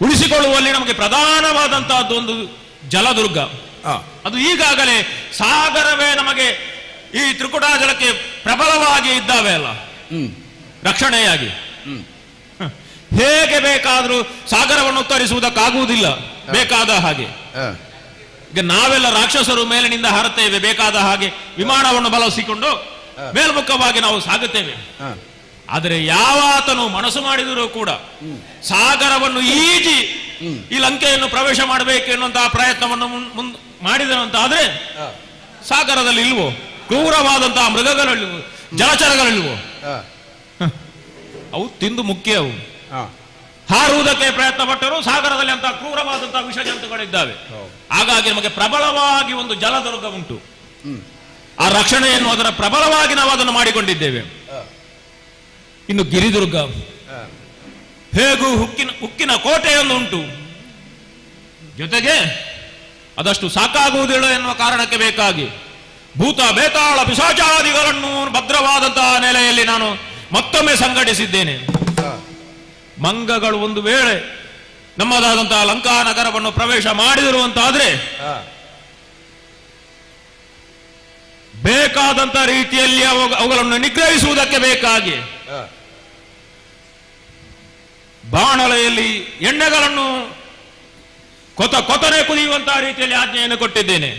ಉಳಿಸಿಕೊಳ್ಳುವಲ್ಲಿ ನಮಗೆ ಪ್ರಧಾನವಾದಂತಹದ್ದು ಒಂದು ಜಲದುರ್ಗ. ಅದು ಈಗಾಗಲೇ ಸಾಗರವೇ ನಮಗೆ ಈ ತ್ರಿಕುಟಾಜಲಕ್ಕೆ ಪ್ರಬಲವಾಗಿ ಇದ್ದಾವೆ ಅಲ್ಲ, ರಕ್ಷಣೆಯಾಗಿ. ಹೇಗೆ ಬೇಕಾದ್ರೂ ಸಾಗರವನ್ನು ಉತ್ತರಿಸುವುದಕ್ಕಾಗುವುದಿಲ್ಲ ಬೇಕಾದ ಹಾಗೆ. ಈಗ ನಾವೆಲ್ಲ ರಾಕ್ಷಸರು ಮೇಲಿನಿಂದ ಹಾರುತ್ತೇವೆ, ಬೇಕಾದ ಹಾಗೆ ವಿಮಾನವನ್ನು ಬಳಸಿಕೊಂಡು ಮೇಲ್ಮುಖವಾಗಿ ನಾವು ಸಾಗುತ್ತೇವೆ. ಆದರೆ ಯಾವಾತನು ಮನಸ್ಸು ಮಾಡಿದರೂ ಕೂಡ ಸಾಗರವನ್ನು ಈಜಿ ಈ ಲಂಕೆಯನ್ನು ಪ್ರವೇಶ ಮಾಡಬೇಕು ಎನ್ನುವಂತಹ ಪ್ರಯತ್ನವನ್ನು ಮಾಡಿದನಂತಾದ್ರೆ ಸಾಗರದಲ್ಲಿ ಇಲ್ವೋ ಕ್ರೂರವಾದಂತಹ ಮೃಗಗಳಿಲ್ವೋ, ಜಲಚರಗಳಿಲ್ವೋ? ಅವು ತಿಂದು ಮುಖ್ಯ ಅವು. ಹಾರುವುದಕ್ಕೆ ಪ್ರಯತ್ನ ಪಟ್ಟರು. ಸಾಗರದಲ್ಲಿ ಅಂತ ಕ್ರೂರವಾದಂತಹ ವಿಷ ಜಂತುಗಳಿದ್ದಾವೆ. ಹಾಗಾಗಿ ನಮಗೆ ಪ್ರಬಲವಾಗಿ ಒಂದು ಜಲದುರ್ಗ ಉಂಟು. ಆ ರಕ್ಷಣೆಯನ್ನು ಅದರ ಪ್ರಬಲವಾಗಿ ನಾವು ಅದನ್ನು ಮಾಡಿಕೊಂಡಿದ್ದೇವೆ. ಇನ್ನು ಗಿರಿದುರ್ಗ ಹೇಗೂ ಉಕ್ಕಿನ ಕೋಟೆಯೊಂದು ಉಂಟು. ಜೊತೆಗೆ ಅದಷ್ಟು ಸಾಕಾಗುವುದಿಲ್ಲ ಎನ್ನುವ ಕಾರಣಕ್ಕೆ ಬೇಕಾಗಿ ಭೂತ ಬೇತಾಳ ಪಿಶಾಚಾದಿಗಳನ್ನು ಭದ್ರವಾದಂತಹ ನೆಲೆಯಲ್ಲಿ ನಾನು ಮತ್ತೊಮ್ಮೆ ಸಂಘಟಿಸಿದ್ದೇನೆ. ಮಂಗಗಳು ಒಂದು ವೇಳೆ ನಮ್ಮದಾದಂತಹ ಲಂಕಾ ನಗರವನ್ನು ಪ್ರವೇಶ ಮಾಡಿದಿರುವಂತಾದ್ರೆ ಬೇಕಾದಂತ ರೀತಿಯಲ್ಲಿ ಅವುಗಳನ್ನು ನಿಗ್ರಹಿಸುವುದಕ್ಕೆ ಬೇಕಾಗಿ ಬಾಣಲೆಯಲ್ಲಿ ಎಣ್ಣೆಗಳನ್ನು ಕೊತನೆ ಕುದಿಯುವಂತಹ ರೀತಿಯಲ್ಲಿ ಆಜ್ಞೆಯನ್ನು ಕೊಟ್ಟಿದ್ದೇನೆ.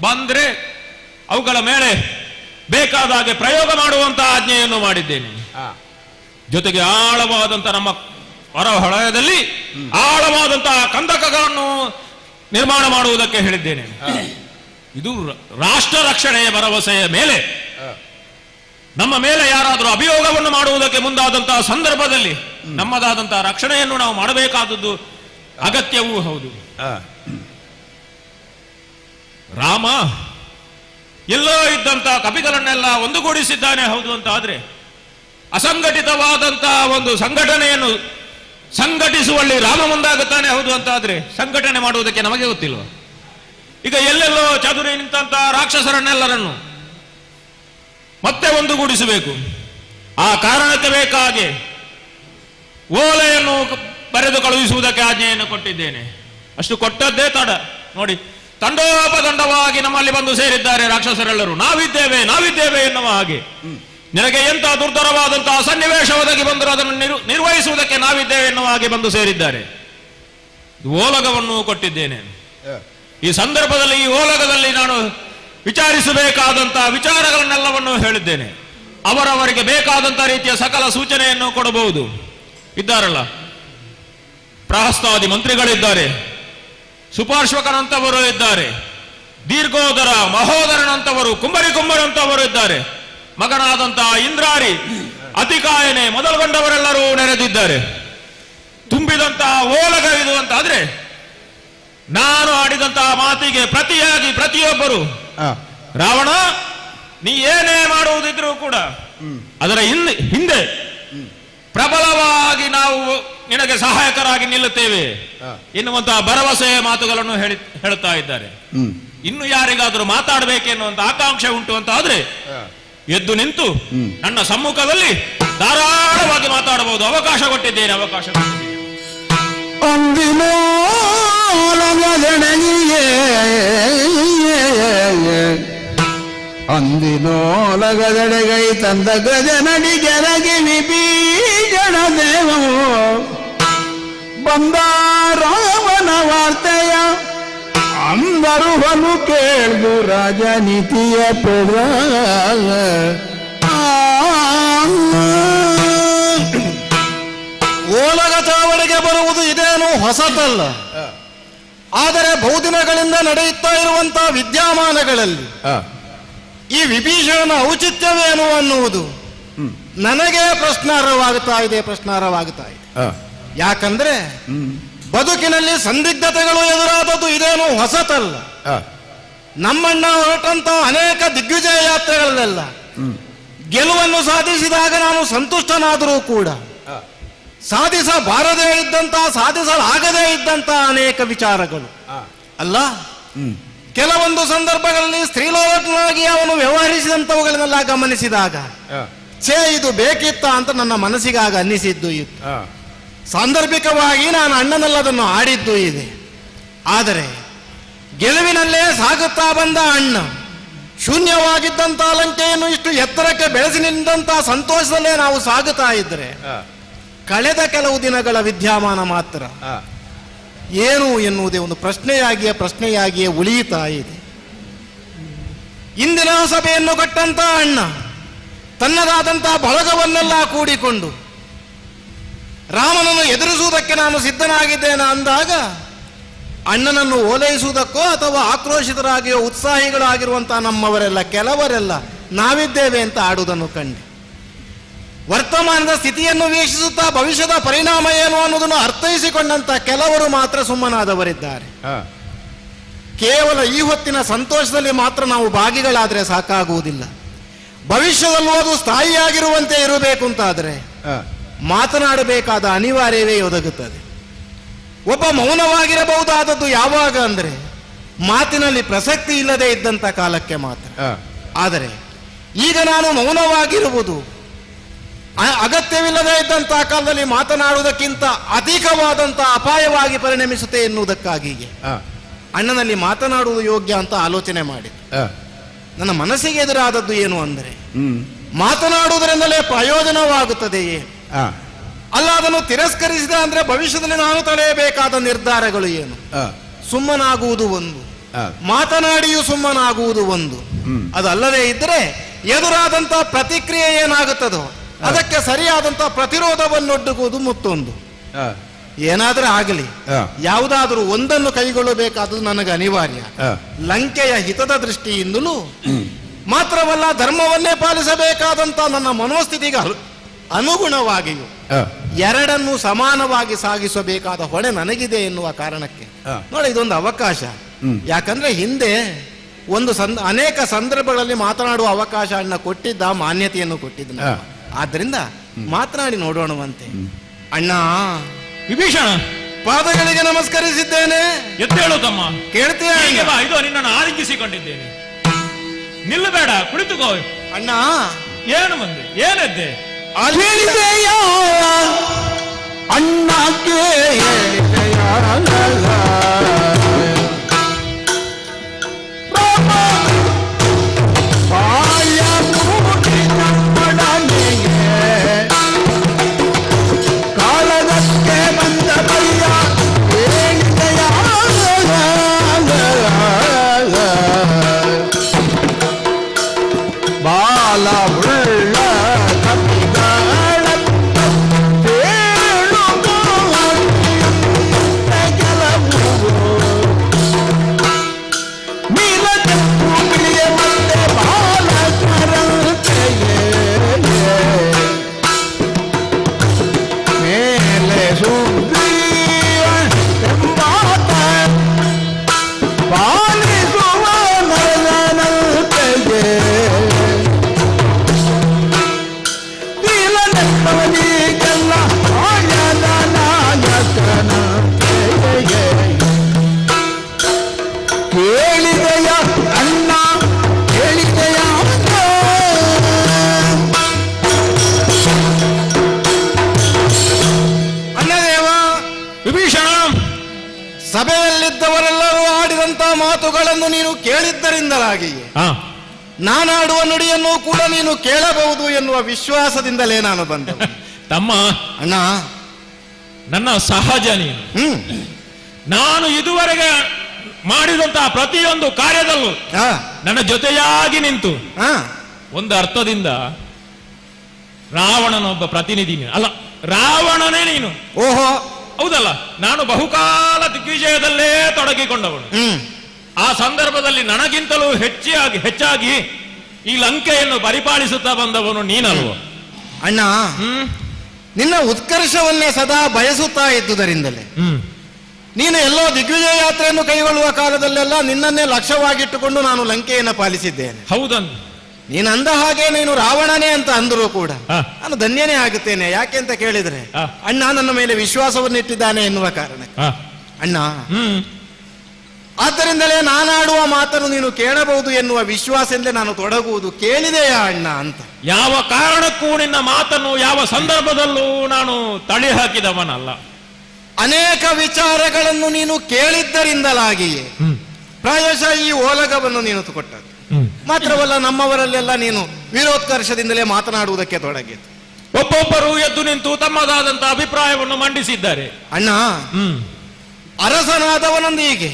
ಬಂದ್ರೆ ಅವುಗಳ ಮೇಲೆ ಬೇಕಾದ ಹಾಗೆ ಪ್ರಯೋಗ ಮಾಡುವಂತಹ ಆಜ್ಞೆಯನ್ನು ಮಾಡಿದ್ದೇನೆ. ಜೊತೆಗೆ ಆಳವಾದಂತಹ ನಮ್ಮ ಹೊರಹೊಳಯದಲ್ಲಿ ಆಳವಾದಂತಹ ಕಂದಕಗಳನ್ನು ನಿರ್ಮಾಣ ಮಾಡುವುದಕ್ಕೆ ಹೇಳಿದ್ದೇನೆ. ಇದು ರಾಷ್ಟ್ರ ರಕ್ಷಣೆಯ ಭರವಸೆಯ ಮೇಲೆ ನಮ್ಮ ಮೇಲೆ ಯಾರಾದರೂ ಅಭಿಯೋಗವನ್ನು ಮಾಡುವುದಕ್ಕೆ ಮುಂದಾದಂತಹ ಸಂದರ್ಭದಲ್ಲಿ ನಮ್ಮದಾದಂತಹ ರಕ್ಷಣೆಯನ್ನು ನಾವು ಮಾಡಬೇಕಾದದ್ದು ಅಗತ್ಯವೂ ಹೌದು. ರಾಮ ಎಲ್ಲೋ ಇದ್ದಂತಹ ಕಪಿಗಳನ್ನೆಲ್ಲ ಒಂದುಗೂಡಿಸಿದ್ದಾನೆ ಹೌದು ಅಂತ ಆದ್ರೆ ಅಸಂಘಟಿತವಾದಂತಹ ಒಂದು ಸಂಘಟನೆಯನ್ನು ಸಂಘಟಿಸುವಲ್ಲಿ ರಾಮ ಮುಂದಾಗುತ್ತಾನೆ ಹೌದು ಅಂತ ಆದ್ರೆ ಸಂಘಟನೆ ಮಾಡುವುದಕ್ಕೆ ನಮಗೆ ಗೊತ್ತಿಲ್ವ? ಈಗ ಎಲ್ಲೆಲ್ಲೋ ಚದುರಿ ನಿಂತಹ ರಾಕ್ಷಸರನ್ನೆಲ್ಲರನ್ನು ಮತ್ತೆ ಒಂದುಗೂಡಿಸಬೇಕು. ಆ ಕಾರಣಕ್ಕೆ ಬೇಕಾಗಿ ಓಲೆಯನ್ನು ಬರೆದು ಕಳುಹಿಸುವುದಕ್ಕೆ ಆಜ್ಞೆಯನ್ನು ಕೊಟ್ಟಿದ್ದೇನೆ. ಅಷ್ಟು ಕೊಟ್ಟದ್ದೇ ತಡ ನೋಡಿ. ತಂಡೋಪದಂಡವಾಗಿ ನಮ್ಮಲ್ಲಿ ಬಂದು ಸೇರಿದ್ದಾರೆ ರಾಕ್ಷಸರೆಲ್ಲರೂ. ನಾವಿದ್ದೇವೆ ಎನ್ನುವ ಹಾಗೆ ನಿನಗೆ ಎಂತ ದುರ್ಧರವಾದಂತಹ ಸನ್ನಿವೇಶ ಒದಗಿ ಬಂದರೂ ಅದನ್ನು ನಿರ್ವಹಿಸುವುದಕ್ಕೆ ನಾವಿದ್ದೇವೆ ಎನ್ನುವ ಹಾಗೆ ಬಂದು ಸೇರಿದ್ದಾರೆ. ಓಲಗವನ್ನು ಕೊಟ್ಟಿದ್ದೇನೆ. ಈ ಸಂದರ್ಭದಲ್ಲಿ ಈ ಓಲಗದಲ್ಲಿ ನಾನು ವಿಚಾರಿಸಬೇಕಾದಂತಹ ವಿಚಾರಗಳನ್ನೆಲ್ಲವನ್ನು ಹೇಳಿದ್ದೇನೆ. ಅವರವರಿಗೆ ಬೇಕಾದಂತಹ ರೀತಿಯ ಸಕಲ ಸೂಚನೆಯನ್ನು ಕೊಡಬಹುದು. ಇದ್ದಾರಲ್ಲ, ಪ್ರಹಸ್ತಾದಿ ಮಂತ್ರಿಗಳಿದ್ದಾರೆ, ಸುಪಾರ್ಶ್ವಕನಂತವರು ಇದ್ದಾರೆ, ದೀರ್ಘೋದರ ಮಹೋದರನಂತವರು, ಕುಂಬರಂತವರು ಇದ್ದಾರೆ, ಮಗನಾದಂತಹ ಇಂದ್ರಾರಿ ಅತಿಕಾಯನೆ ಮೊದಲುಗೊಂಡವರೆಲ್ಲರೂ ನೆರೆದಿದ್ದಾರೆ. ತುಂಬಿದಂತಹ ಓಲಗ ಇದು ಅಂತ ಆದ್ರೆ ನಾನು ಆಡಿದಂತಹ ಮಾತಿಗೆ ಪ್ರತಿಯಾಗಿ ಪ್ರತಿಯೊಬ್ಬರು ರಾವಣ ನೀ ಏನೇ ಮಾಡುವುದಿದ್ರೂ ಕೂಡ ಅದರ ಹಿಂದೆ ಪ್ರಬಲವಾಗಿ ನಾವು ನಿನಗೆ ಸಹಾಯಕರಾಗಿ ನಿಲ್ಲುತ್ತೇವೆ ಎನ್ನುವಂತಹ ಭರವಸೆಯ ಮಾತುಗಳನ್ನು ಹೇಳುತ್ತಾ ಇದ್ದಾರೆ. ಇನ್ನು ಯಾರಿಗಾದರೂ ಮಾತಾಡಬೇಕೆನ್ನುವಂತ ಆಕಾಂಕ್ಷೆ ಉಂಟು ಅಂತ ಆದ್ರೆ ಎದ್ದು ನಿಂತು ನನ್ನ ಸಮ್ಮುಖದಲ್ಲಿ ಧಾರಾಳವಾಗಿ ಮಾತಾಡಬಹುದು. ಅವಕಾಶ ಕೊಟ್ಟಿದ್ದೇನೆ. ಅಂದಿನೋಲಗದೆಡೆಗೈ ತಂದ ಗಜನಡಿ ಗೆರಗಿ ವಿಭೀಷಣ ದೇವವು ಬಂದ ರಾಮನ ವಾರ್ತೆಯ ಅಂದರು ಹೊಲು ಕೇಳ್ದು ರಾಜನೀತಿಯ ಪೆದ ಓಲಗ ಚಾವಡಿಗೆ ಬರುವುದು ಇದೇನು ಹೊಸತಲ್ಲ. ಆದರೆ ಬಹುದಿನಗಳಿಂದ ನಡೆಯುತ್ತಾ ಇರುವಂತಹ ವಿದ್ಯಮಾನಗಳಲ್ಲಿ ಈ ವಿಭೀಷಣನ ಔಚಿತ್ಯವೇನು ಅನ್ನುವುದು ನನಗೆ ಪ್ರಶ್ನಾರ್ಹವಾಗುತ್ತಾ ಇದೆ. ಯಾಕಂದ್ರೆ ಬದುಕಿನಲ್ಲಿ ಸಂದಿಗ್ಧತೆಗಳು ಎದುರಾದದ್ದು ಇದೇನು ಹೊಸತಲ್ಲ. ನಮ್ಮಣ್ಣ ಹೊರಟಂತ ಅನೇಕ ದಿಗ್ವಿಜಯ ಯಾತ್ರೆಗಳಲ್ಲೆಲ್ಲ ಗೆಲುವನ್ನು ಸಾಧಿಸಿದಾಗ ನಾನು ಸಂತುಷ್ಟನಾದರೂ ಕೂಡ ಸಾಧಿಸಬಾರದೇ ಇದ್ದಂತಹ ಸಾಧಿಸಲಾಗದೇ ಇದ್ದಂತಹ ಅನೇಕ ವಿಚಾರಗಳು ಅಲ್ಲ. ಕೆಲವೊಂದು ಸಂದರ್ಭಗಳಲ್ಲಿ ಸ್ತ್ರೀಲೋಕನಾಗಿ ಅವನು ವ್ಯವಹರಿಸಿದಂಥವುಗಳನ್ನೆಲ್ಲ ಗಮನಿಸಿದಾಗ ಇದು ಬೇಕಿತ್ತ ಅಂತ ನನ್ನ ಮನಸ್ಸಿಗಾಗ ಅನ್ನಿಸಿದ್ದು ಇತ್ತು. ಸಾಂದರ್ಭಿಕವಾಗಿ ನಾನು ಅಣ್ಣನಲ್ಲದನ್ನು ಆಡಿದ್ದು ಇದೆ. ಆದರೆ ಗೆಲುವಿನಲ್ಲೇ ಸಾಗುತ್ತಾ ಬಂದ ಅಣ್ಣ ಶೂನ್ಯವಾಗಿದ್ದಂತಹ ಲಂಕೆಯನ್ನು ಇಷ್ಟು ಎತ್ತರಕ್ಕೆ ಬೆಳೆಸಿ ನಿಂತಹ ಸಂತೋಷದಲ್ಲೇ ನಾವು ಸಾಗುತ್ತಾ ಇದ್ರೆ ಕಳೆದ ಕೆಲವು ದಿನಗಳ ವಿದ್ಯಮಾನ ಮಾತ್ರ ಏನು ಎನ್ನುವುದೇ ಒಂದು ಪ್ರಶ್ನೆಯಾಗಿಯೇ ಉಳಿಯುತ್ತಾ ಇದೆ. ಇಂದಿನ ಸಭೆಯನ್ನು ಕೊಟ್ಟಂತ ಅಣ್ಣ ತನ್ನದಾದಂತಹ ಬಳಗವನ್ನೆಲ್ಲ ಕೂಡಿಕೊಂಡು ರಾಮನನ್ನು ಎದುರಿಸುವುದಕ್ಕೆ ನಾನು ಸಿದ್ಧನಾಗಿದ್ದೇನೆ ಅಂದಾಗ ಅಣ್ಣನನ್ನು ಓಲೈಸುವುದಕ್ಕೋ ಅಥವಾ ಆಕ್ರೋಶಿತರಾಗಿಯೋ ಉತ್ಸಾಹಿಗಳಾಗಿರುವಂತಹ ನಮ್ಮವರೆಲ್ಲ ಕೆಲವರೆಲ್ಲ ನಾವಿದ್ದೇವೆ ಅಂತ ಆಡುವುದನ್ನು ಕಂಡು ವರ್ತಮಾನದ ಸ್ಥಿತಿಯನ್ನು ವೀಕ್ಷಿಸುತ್ತಾ ಭವಿಷ್ಯದ ಪರಿಣಾಮ ಏನು ಅನ್ನೋದನ್ನು ಅರ್ಥೈಸಿಕೊಂಡಂತ ಕೆಲವರು ಮಾತ್ರ ಸುಮ್ಮನಾದವರಿದ್ದಾರೆ. ಕೇವಲ ಈ ಹೊತ್ತಿನ ಸಂತೋಷದಲ್ಲಿ ಮಾತ್ರ ನಾವು ಭಾಗಿಗಳಾದರೆ ಸಾಕಾಗುವುದಿಲ್ಲ. ಭವಿಷ್ಯದಲ್ಲೂ ಅದು ಸ್ಥಾಯಿಯಾಗಿರುವಂತೆ ಇರಬೇಕು ಅಂತಾದರೆ ಮಾತನಾಡಬೇಕಾದ ಅನಿವಾರ್ಯವೇ ಒದಗುತ್ತದೆ. ಒಬ್ಬ ಮೌನವಾಗಿರಬಹುದಾದದ್ದು ಯಾವಾಗ ಅಂದರೆ ಮಾತಿನಲ್ಲಿ ಪ್ರಸಕ್ತಿ ಇಲ್ಲದೆ ಇದ್ದಂಥ ಕಾಲಕ್ಕೆ ಮಾತ್ರ. ಆದರೆ ಈಗ ನಾನು ಮೌನವಾಗಿರುವುದು ಅಗತ್ಯವಿಲ್ಲದೆ ಇದ್ದಂತಹ ಕಾಲದಲ್ಲಿ ಮಾತನಾಡುವುದಕ್ಕಿಂತ ಅಧಿಕವಾದಂತಹ ಅಪಾಯವಾಗಿ ಪರಿಣಮಿಸುತ್ತೆ ಎನ್ನುವುದಕ್ಕಾಗಿಯೇ ಅಣ್ಣನಲ್ಲಿ ಮಾತನಾಡುವುದು ಯೋಗ್ಯ ಅಂತ ಆಲೋಚನೆ ಮಾಡಿ ನನ್ನ ಮನಸ್ಸಿಗೆ ಎದುರಾದದ್ದು ಏನು ಅಂದರೆ ಮಾತನಾಡುವುದರಿಂದಲೇ ಪ್ರಯೋಜನವಾಗುತ್ತದೆಯೇ, ಅಲ್ಲ ಅದನ್ನು ತಿರಸ್ಕರಿಸಿದ ಅಂದ್ರೆ ಭವಿಷ್ಯದಲ್ಲಿ ನಾನು ತಡೆಯಬೇಕಾದ ನಿರ್ಧಾರಗಳು ಏನು? ಸುಮ್ಮನಾಗುವುದು ಒಂದು, ಮಾತನಾಡಿಯೂ ಸುಮ್ಮನಾಗುವುದು ಒಂದು. ಅದಲ್ಲದೆ ಇದ್ರೆ ಎದುರಾದಂತ ಪ್ರತಿಕ್ರಿಯೆ ಏನಾಗುತ್ತದೋ ಅದಕ್ಕೆ ಸರಿಯಾದಂತ ಪ್ರತಿರೋಧವನ್ನೊಡ್ಡುವುದು ಮತ್ತೊಂದು. ಏನಾದ್ರೂ ಆಗಲಿ, ಯಾವುದಾದ್ರೂ ಒಂದನ್ನು ಕೈಗೊಳ್ಳಬೇಕಾದ್ದು ನನಗೆ ಅನಿವಾರ್ಯ. ಲಂಕೆಯ ಹಿತದ ದೃಷ್ಟಿಯಿಂದಲೂ ಮಾತ್ರವಲ್ಲ, ಧರ್ಮವನ್ನೇ ಪಾಲಿಸಬೇಕಾದಂತ ನನ್ನ ಮನೋಸ್ಥಿತಿಗೆ ಅನುಗುಣವಾಗಿಯೂ ಎರಡನ್ನೂ ಸಮಾನವಾಗಿ ಸಾಗಿಸಬೇಕಾದ ಹೊಣೆ ನನಗಿದೆ ಎನ್ನುವ ಕಾರಣಕ್ಕೆ ನೋಡಿ ಇದೊಂದು ಅವಕಾಶ. ಯಾಕಂದ್ರೆ ಹಿಂದೆ ಒಂದು ಅನೇಕ ಸಂದರ್ಭಗಳಲ್ಲಿ ಮಾತನಾಡುವ ಅವಕಾಶ ಅಣ್ಣ ಕೊಟ್ಟಿದ್ದ, ಮಾನ್ಯತೆಯನ್ನು ಕೊಟ್ಟಿದ್ದ. ಆದ್ರಿಂದ ಮಾತನಾಡಿ ನೋಡೋಣವಂತೆ. ಅಣ್ಣ ವಿಭೀಷಣ, ಪಾದಗಳಿಗೆ ನಮಸ್ಕರಿಸಿದ್ದೇನೆ. ಎದ್ದೇಳು ತಮ್ಮ. ಕೇಳ್ತೀಯ? ಇದು ನಿನ್ನನ್ನು ಆಲಿಂಗಿಸಿಕೊಂಡಿದ್ದೇನೆ. ನಿಲ್ಲಬೇಡ, ಕುಳಿತುಕೋ. ಅಣ್ಣ ಏನು ಮಂದಿ, ಏನದ್ದೆ? ಹೇಳಿದೆಯ ಅಣ್ಣ ಕಾಲದಕ್ಕೆ ಬಂದ ಬಯ್ಯ ಹೇಳಿದೆಯ ಬಾಲ ಉಳ್ಳ ಹೇಳಿದೆಯ ಅಣ್ಣ ಹೇಳಿದೆಯ ಅಣ್ಣದೇವ. ವಿಭೀಷಣ, ಸಭೆಯಲ್ಲಿದ್ದವರೆಲ್ಲರೂ ಆಡಿದಂತ ಮಾತುಗಳನ್ನು ನೀನು ಕೇಳಿದ್ದರಿಂದಲಾಗಿಯೇ ನಾನಾಡುವ ನುಡಿಯನ್ನು ಕೂಡ ನೀನು ಕೇಳಬಹುದು ಎನ್ನುವ ವಿಶ್ವಾಸದಿಂದಲೇ ನಾನು ಬಂದೆ. ತಮ್ಮ ಅಣ್ಣ, ನನ್ನ ಸಹಜ ನೀನು. ನಾನು ಇದುವರೆಗೆ ಮಾಡಿದಂತಹ ಪ್ರತಿಯೊಂದು ಕಾರ್ಯದಲ್ಲೂ ನನ್ನ ಜೊತೆಯಾಗಿ ನಿಂತು ಒಂದು ಅರ್ಥದಿಂದ ರಾವಣನೊಬ್ಬ ಪ್ರತಿನಿಧಿ ನೀನು ಅಲ್ಲ, ರಾವಣನೇ ನೀನು. ಓಹೋ, ಹೌದಲ್ಲ. ನಾನು ಬಹುಕಾಲ ದಿಗ್ವಿಜಯದಲ್ಲೇ ತೊಡಗಿಕೊಂಡವನು. ಆ ಸಂದರ್ಭದಲ್ಲಿ ನನಗಿಂತಲೂ ಹೆಚ್ಚಾಗಿ ಈ ಲಂಕೆಯನ್ನು ಪರಿಪಾಲಿಸುತ್ತಾ ಬಂದವನು ನೀನಲ್ವ ಅಣ್ಣ. ನಿನ್ನ ಉತ್ಕರ್ಷವನ್ನೇ ಸದಾ ಬಯಸುತ್ತಾ ಇದ್ದುದರಿಂದಲೇ ನೀನು ಎಲ್ಲೋ ದಿಗ್ವಿಜಯ ಯಾತ್ರೆಯನ್ನು ಕೈಗೊಳ್ಳುವ ಕಾಲದಲ್ಲೆಲ್ಲ ನಿನ್ನನ್ನೇ ಲಕ್ಷ್ಯವಾಗಿಟ್ಟುಕೊಂಡು ನಾನು ಲಂಕೆಯನ್ನು ಪಾಲಿಸಿದ್ದೇನೆ. ಹೌದನ್, ನೀನು ಅಂದ ಹಾಗೆ ನೀನು ರಾವಣನೇ ಅಂತ ಅಂದರೂ ಕೂಡ ನಾನು ಧನ್ಯನೇ ಆಗುತ್ತೇನೆ. ಯಾಕೆ ಅಂತ ಕೇಳಿದ್ರೆ ಅಣ್ಣ ನನ್ನ ಮೇಲೆ ವಿಶ್ವಾಸವನ್ನಿಟ್ಟಿದ್ದಾನೆ ಎನ್ನುವ ಕಾರಣ ಅಣ್ಣ. ಆದ್ದರಿಂದಲೇ ನಾನಾಡುವ ಮಾತನ್ನು ನೀನು ಕೇಳಬಹುದು ಎನ್ನುವ ವಿಶ್ವಾಸದಿಂದಲೇ ನಾನು ತೊಡಗುವುದು. ಕೇಳಿದೆಯಾ ಅಣ್ಣ ಅಂತ? ಯಾವ ಕಾರಣಕ್ಕೂ ನಿನ್ನ ಮಾತನ್ನು ಯಾವ ಸಂದರ್ಭದಲ್ಲೂ ನಾನು ತಳಿ ಹಾಕಿದವನಲ್ಲ. ಅನೇಕ ವಿಚಾರಗಳನ್ನು ನೀನು ಕೇಳಿದ್ದರಿಂದಲಾಗಿಯೇ ಪ್ರಾಯಶಃ ಈ ಓಲಗವನ್ನು ನೀನು ಕೊಟ್ಟದ್ದು. ಮಾತ್ರವಲ್ಲ, ನಮ್ಮವರಲ್ಲೆಲ್ಲ ನೀನು ವೀರೋತ್ಕರ್ಷದಿಂದಲೇ ಮಾತನಾಡುವುದಕ್ಕೆ ತೊಡಗಿತು. ಒಬ್ಬೊಬ್ಬರು ಎದ್ದು ನಿಂತು ತಮ್ಮದಾದಂತಹ ಅಭಿಪ್ರಾಯವನ್ನು ಮಂಡಿಸಿದ್ದಾರೆ. ಅಣ್ಣ, ಅರಸನಾದವನೊಂದಿಗೆ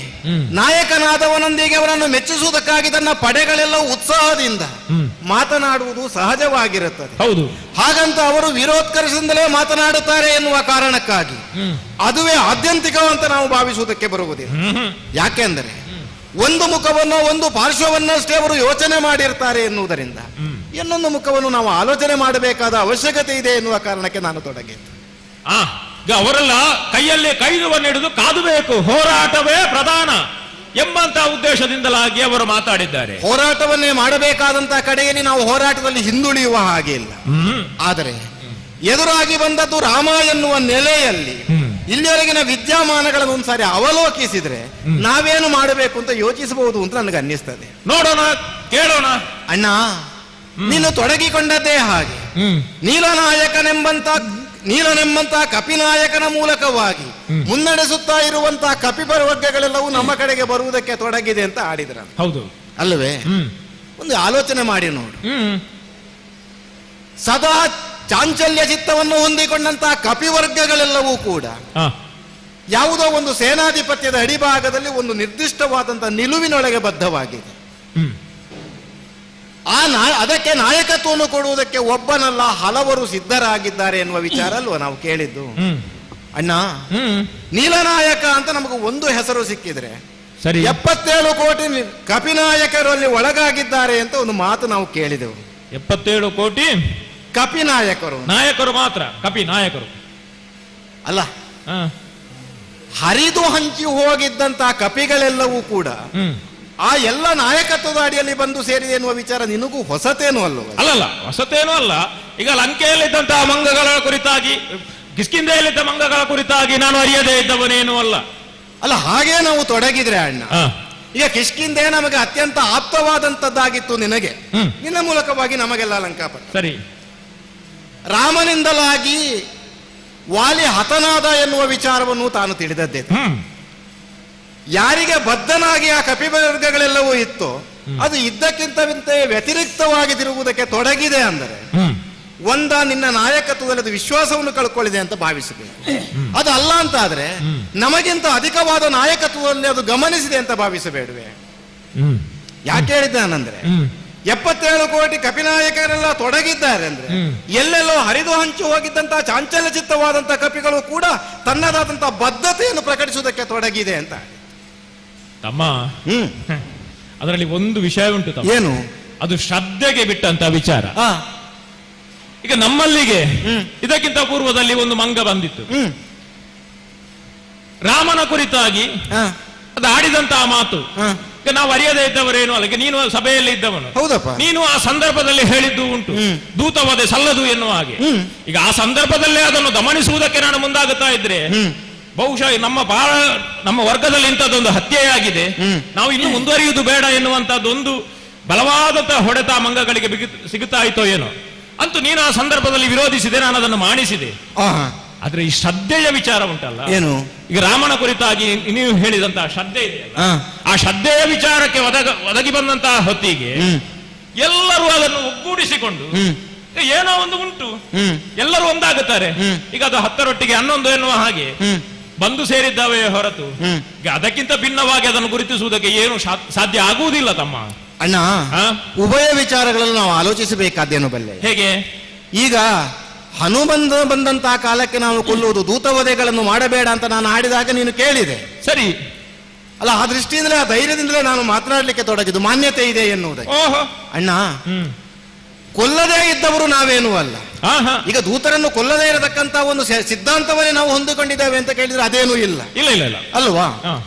ನಾಯಕನಾದವನೊಂದಿಗೆ ಅವನನ್ನು ಮೆಚ್ಚಿಸುವುದಕ್ಕಾಗಿ ತನ್ನ ಪಡೆಗಳೆಲ್ಲ ಉತ್ಸಾಹದಿಂದ ಮಾತನಾಡುವುದು ಸಹಜವಾಗಿರುತ್ತದೆ. ಹೌದು. ಹಾಗಂತ ಅವರು ವಿರೋತ್ಕರ್ಷದಿಂದಲೇ ಮಾತನಾಡುತ್ತಾರೆ ಎನ್ನುವ ಕಾರಣಕ್ಕಾಗಿ ಅದುವೇ ಆದ್ಯಂತಿಕವಂತ ನಾವು ಭಾವಿಸುವುದಕ್ಕೆ ಬರುವುದಿಲ್ಲ. ಯಾಕೆಂದರೆ ಒಂದು ಮುಖವನ್ನು ಒಂದು ಪಾರ್ಶ್ವವನ್ನಷ್ಟೇ ಅವರು ಯೋಚನೆ ಮಾಡಿರ್ತಾರೆ ಎನ್ನುವುದರಿಂದ ಇನ್ನೊಂದು ಮುಖವನ್ನು ನಾವು ಆಲೋಚನೆ ಮಾಡಬೇಕಾದ ಅವಶ್ಯಕತೆ ಇದೆ ಎನ್ನುವ ಕಾರಣಕ್ಕೆ ನಾನು ತೊಡಗಿದ್ದು. ಈಗ ಅವರೆಲ್ಲ ಕೈಯಲ್ಲಿ ಕೈದುವನ್ನು ಹಿಡಿದು ಕಾದಬೇಕು, ಹೋರಾಟವೇ ಪ್ರಧಾನ ಎಂಬಂತ ಉದ್ದೇಶದಿಂದಲಾಗಿ ಅವರು ಮಾತಾಡಿದ್ದಾರೆ. ಹೋರಾಟವನ್ನೇ ಮಾಡಬೇಕಾದಂತಹ ಕಡೆಯಲ್ಲಿ ನಾವು ಹೋರಾಟದಲ್ಲಿ ಹಿಂದುಳಿಯುವ ಹಾಗೆ ಇಲ್ಲ. ಆದರೆ ಎದುರಾಗಿ ಬಂದದ್ದು ರಾಮ ಎನ್ನುವ ನೆಲೆಯಲ್ಲಿ ಇಲ್ಲಿವರೆಗಿನ ವಿದ್ಯಮಾನಗಳನ್ನು ಒಂದ್ಸಾರಿ ಅವಲೋಕಿಸಿದ್ರೆ ನಾವೇನು ಮಾಡಬೇಕು ಅಂತ ಯೋಚಿಸಬಹುದು ಅಂತ ನನಗೆ ಅನ್ನಿಸ್ತದೆ. ನೋಡೋಣ, ಕೇಳೋಣ. ಅಣ್ಣ, ನೀನು ತೊಡಗಿಕೊಂಡದ್ದೇ ಹಾಗೆ ನೀಲನೆಂಬಂತ ಕಪಿನಾಯಕನ ಮೂಲಕವಾಗಿ ಮುನ್ನಡೆಸುತ್ತಾ ಇರುವಂತಹ ಕಪಿವರ್ಗಗಳೆಲ್ಲವೂ ನಮ್ಮ ಕಡೆಗೆ ಬರುವುದಕ್ಕೆ ತೊಡಗಿದೆ ಅಂತ ಆಡಿದ್ರ. ಹೌದು ಅಲ್ಲವೇ? ಒಂದು ಆಲೋಚನೆ ಮಾಡಿ ನೋಡು. ಸದಾ ಚಾಂಚಲ್ಯ ಚಿತ್ತವನ್ನು ಹೊಂದಿಕೊಂಡಂತಹ ಕಪಿವರ್ಗಗಳೆಲ್ಲವೂ ಕೂಡ ಯಾವುದೋ ಒಂದು ಸೇನಾಧಿಪತ್ಯದ ಅಡಿಭಾಗದಲ್ಲಿ ಒಂದು ನಿರ್ದಿಷ್ಟವಾದಂತಹ ನಿಲುವಿನೊಳಗೆ ಬದ್ಧವಾಗಿದೆ. ಅದಕ್ಕೆ ನಾಯಕತ್ವವನ್ನು ಕೊಡುವುದಕ್ಕೆ ಒಬ್ಬನಲ್ಲ ಹಲವರು ಸಿದ್ಧರಾಗಿದ್ದಾರೆ ಎನ್ನುವ ವಿಚಾರ ಅಲ್ವಾ ನಾವು ಕೇಳಿದ್ದು. ಅಣ್ಣ, ನೀಲನಾಯಕ ಅಂತ ನಮಗೆ ಒಂದು ಹೆಸರು ಸಿಕ್ಕಿದ್ರೆ ಸರಿ 77 ಕೋಟಿ ಕಪಿನಾಯಕರಲ್ಲಿ ಒಳಗಾಗಿದ್ದಾರೆ ಅಂತ ಒಂದು ಮಾತು ನಾವು ಕೇಳಿದೆವು. 77 ಕೋಟಿ ಕಪಿನಾಯಕರು ಮಾತ್ರ ಕಪಿ ನಾಯಕರು ಅಲ್ಲ, ಹರಿದು ಹಂಚಿ ಹೋಗಿದ್ದಂತಹ ಕಪಿಗಳೆಲ್ಲವೂ ಕೂಡ ಆ ಎಲ್ಲ ನಾಯಕತ್ವದ ಅಡಿಯಲ್ಲಿ ಬಂದು ಸೇರಿದೆ ಎನ್ನುವ ವಿಚಾರ ನಿನಗೂ ಹೊಸತೇನೂ ಅಲ್ಲವ? ಅಲ್ಲಲ್ಲ, ಹೊಸತೇನೂ ಅಲ್ಲ. ಈಗ ಲಂಕೆಯಲ್ಲಿದ್ದಂತಹ ಮಂಗಗಳ ಕುರಿತಾಗಿ, ಕಿಷ್ಕಿಂಧೆಯಲ್ಲಿದ್ದ ಮಂಗಗಳ ಕುರಿತಾಗಿ ನಾನು ಅರಿಯದೇ ಇದ್ದವನೇನೂ ಅಲ್ಲ. ಅಲ್ಲ, ಹಾಗೆ ನಾವು ತೊಡಗಿದ್ರೆ ಅಣ್ಣ, ಈಗ ಕಿಷ್ಕಿಂಧೆ ನಮಗೆ ಅತ್ಯಂತ ಆಪ್ತವಾದಂತದ್ದಾಗಿತ್ತು ನಿನಗೆ, ನಿನ್ನ ಮೂಲಕವಾಗಿ ನಮಗೆಲ್ಲ ಲಂಕಾಪಟ್ಟ. ಸರಿ, ರಾಮನಿಂದಲಾಗಿ ವಾಲಿ ಹತನಾದ ಎನ್ನುವ ವಿಚಾರವನ್ನು ತಾನು ತಿಳಿದದ್ದೇ. ಯಾರಿಗೆ ಬದ್ಧನಾಗಿ ಆ ಕಪಿವರ್ಗಗಳೆಲ್ಲವೂ ಇತ್ತು ಅದು ಇದ್ದಕ್ಕಿಂತ ವ್ಯತಿರಿಕ್ತವಾಗಿ ತಿರುಗುವುದಕ್ಕೆ ತೊಡಗಿದೆ ಅಂದರೆ ನಿನ್ನ ನಾಯಕತ್ವದಲ್ಲಿ ಅದು ವಿಶ್ವಾಸವನ್ನು ಕಳ್ಕೊಳ್ಳಿದೆ ಅಂತ ಭಾವಿಸಬೇಕು. ಅದು ಅಲ್ಲ ಅಂತ ಆದ್ರೆ ನಮಗಿಂತ ಅಧಿಕವಾದ ನಾಯಕತ್ವದಲ್ಲಿ ಅದು ಗಮನಿಸಿದೆ ಅಂತ ಭಾವಿಸಬೇಡುವೆ. ಯಾಕೆ ಹೇಳಿದ್ದೆ ನಾನಂದ್ರೆ 77 ಕೋಟಿ ಕಪಿನಾಯಕರೆಲ್ಲ ತೊಡಗಿದ್ದಾರೆ ಅಂದ್ರೆ ಎಲ್ಲೆಲ್ಲೋ ಹರಿದು ಹಂಚು ಹೋಗಿದ್ದಂತಹ ಚಾಂಚಲ್ಯ ಚಿತ್ತವಾದಂತಹ ಕಪಿಗಳು ಕೂಡ ತನ್ನದಾದಂತಹ ಬದ್ಧತೆಯನ್ನು ಪ್ರಕಟಿಸುವುದಕ್ಕೆ ತೊಡಗಿದೆ ಅಂತ. ತಮ್ಮ, ಅದರಲ್ಲಿ ಒಂದು ವಿಷಯ ಉಂಟು. ಏನು? ಅದು ಶ್ರದ್ಧೆಗೆ ಬಿಟ್ಟಂತ ವಿಚಾರ. ಈಗ ನಮ್ಮಲ್ಲಿಗೆ ಇದಕ್ಕಿಂತ ಪೂರ್ವದಲ್ಲಿ ಒಂದು ಮಂಗ ಬಂದಿತ್ತು, ರಾಮನ ಕುರಿತಾಗಿ ಅದು ಆಡಿದಂತಹ ಮಾತು. ಈಗ ನಾವು ಅರಿಯದೇ ಇದ್ದವರೇನು ಅಲ್ಲ, ನೀನು ಸಭೆಯಲ್ಲಿ ಇದ್ದವನು. ಹೌದಪ್ಪ, ನೀನು ಆ ಸಂದರ್ಭದಲ್ಲಿ ಹೇಳಿದ್ದು ಉಂಟು, ದೂತವದೆ ಸಲ್ಲದು ಎನ್ನುವ ಹಾಗೆ. ಈಗ ಆ ಸಂದರ್ಭದಲ್ಲೇ ಅದನ್ನು ಗಮನಿಸುವುದಕ್ಕೆ ನಾನು ಮುಂದಾಗುತ್ತಾ ಇದ್ರೆ ಬಹುಶಃ ನಮ್ಮ ವರ್ಗದಲ್ಲಿ ಇಂಥದ್ದೊಂದು ಹತ್ಯೆಯಾಗಿದೆ, ನಾವು ಇನ್ನು ಮುಂದುವರಿಯುವುದು ಬೇಡ ಎನ್ನುವಂತದ್ದು ಒಂದು ಬಲವಾದಂತಹ ಹೊಡೆತ ಮಂಗಗಳಿಗೆ ಸಿಗುತ್ತಾ ಇತ್ತೋ ಏನೋ. ಅಂತೂ ನೀನು ಆ ಸಂದರ್ಭದಲ್ಲಿ ವಿರೋಧಿಸಿದೆ, ನಾನು ಅದನ್ನು ಮಾನಿಸಿದೆ. ಆದ್ರೆ ಈ ಶ್ರದ್ಧೆಯ ವಿಚಾರ ಉಂಟಲ್ಲ, ಏನು? ಈಗ ರಾಮನ ಕುರಿತಾಗಿ ನೀವು ಹೇಳಿದಂತಹ ಶ್ರದ್ಧೆ ಇದೆ, ಆ ಶ್ರದ್ಧೆಯ ವಿಚಾರಕ್ಕೆ ಒದಗಿ ಬಂದಂತಹ ಹೊತ್ತಿಗೆ ಎಲ್ಲರೂ ಅದನ್ನು ಒಗ್ಗೂಡಿಸಿಕೊಂಡು ಏನೋ ಒಂದು ಉಂಟು, ಎಲ್ಲರೂ ಒಂದಾಗುತ್ತಾರೆ. ಈಗ ಅದು 10ರೊಟ್ಟಿಗೆ 11 ಎನ್ನುವ ಹಾಗೆ ಬಂದು ಸೇರಿದ್ದಾವೆ ಹೊರತು ಅದಕ್ಕಿಂತ ಭಿನ್ನವಾಗಿ ಅದನ್ನು ಗುರುತಿಸುವುದಕ್ಕೆ ಏನು ಸಾಧ್ಯ ಆಗುವುದಿಲ್ಲ ತಮ್ಮ. ಅಣ್ಣ, ಉಭಯ ವಿಚಾರಗಳನ್ನು ನಾವು ಆಲೋಚಿಸಬೇಕಾದ್ದೇನು ಬಲ್ಲೆ. ಹೇಗೆ? ಈಗ ಹನುಮಂತ ಬಂದಂತಹ ಕಾಲಕ್ಕೆ ನಾವು ಕೊಲ್ಲುವುದು, ದೂತವಧೆಗಳನ್ನು ಮಾಡಬೇಡ ಅಂತ ನಾನು ಆಡಿದಾಗ ನೀನು ಕೇಳಿದೆ. ಸರಿ ಅಲ್ಲ, ಆ ದೃಷ್ಟಿಯಿಂದಲೇ ಆ ಧೈರ್ಯದಿಂದಲೇ ನಾನು ಮಾತನಾಡಲಿಕ್ಕೆ ತೊಡಗಿದ್ದು, ಮಾನ್ಯತೆ ಇದೆ ಎನ್ನುವುದಕ್ಕೆ. ಅಣ್ಣ, ಕೊಲ್ಲದೇ ಇದ್ದವರು ನಾವೇನೂ ಅಲ್ಲ. ಈಗ ದೂತರನ್ನು ಕೊಲ್ಲದೇ ಇರತಕ್ಕಂತ ಒಂದು ಸಿದ್ಧಾಂತವನ್ನೇ ನಾವು ಹೊಂದಿಕೊಂಡಿದ್ದೇವೆ ಅಂತ ಕೇಳಿದ್ರೆ ಅದೇನೂ ಇಲ್ಲ. ಇಲ್ಲ ಇಲ್ಲ ಇಲ್ಲ ಅಲ್ವಾ?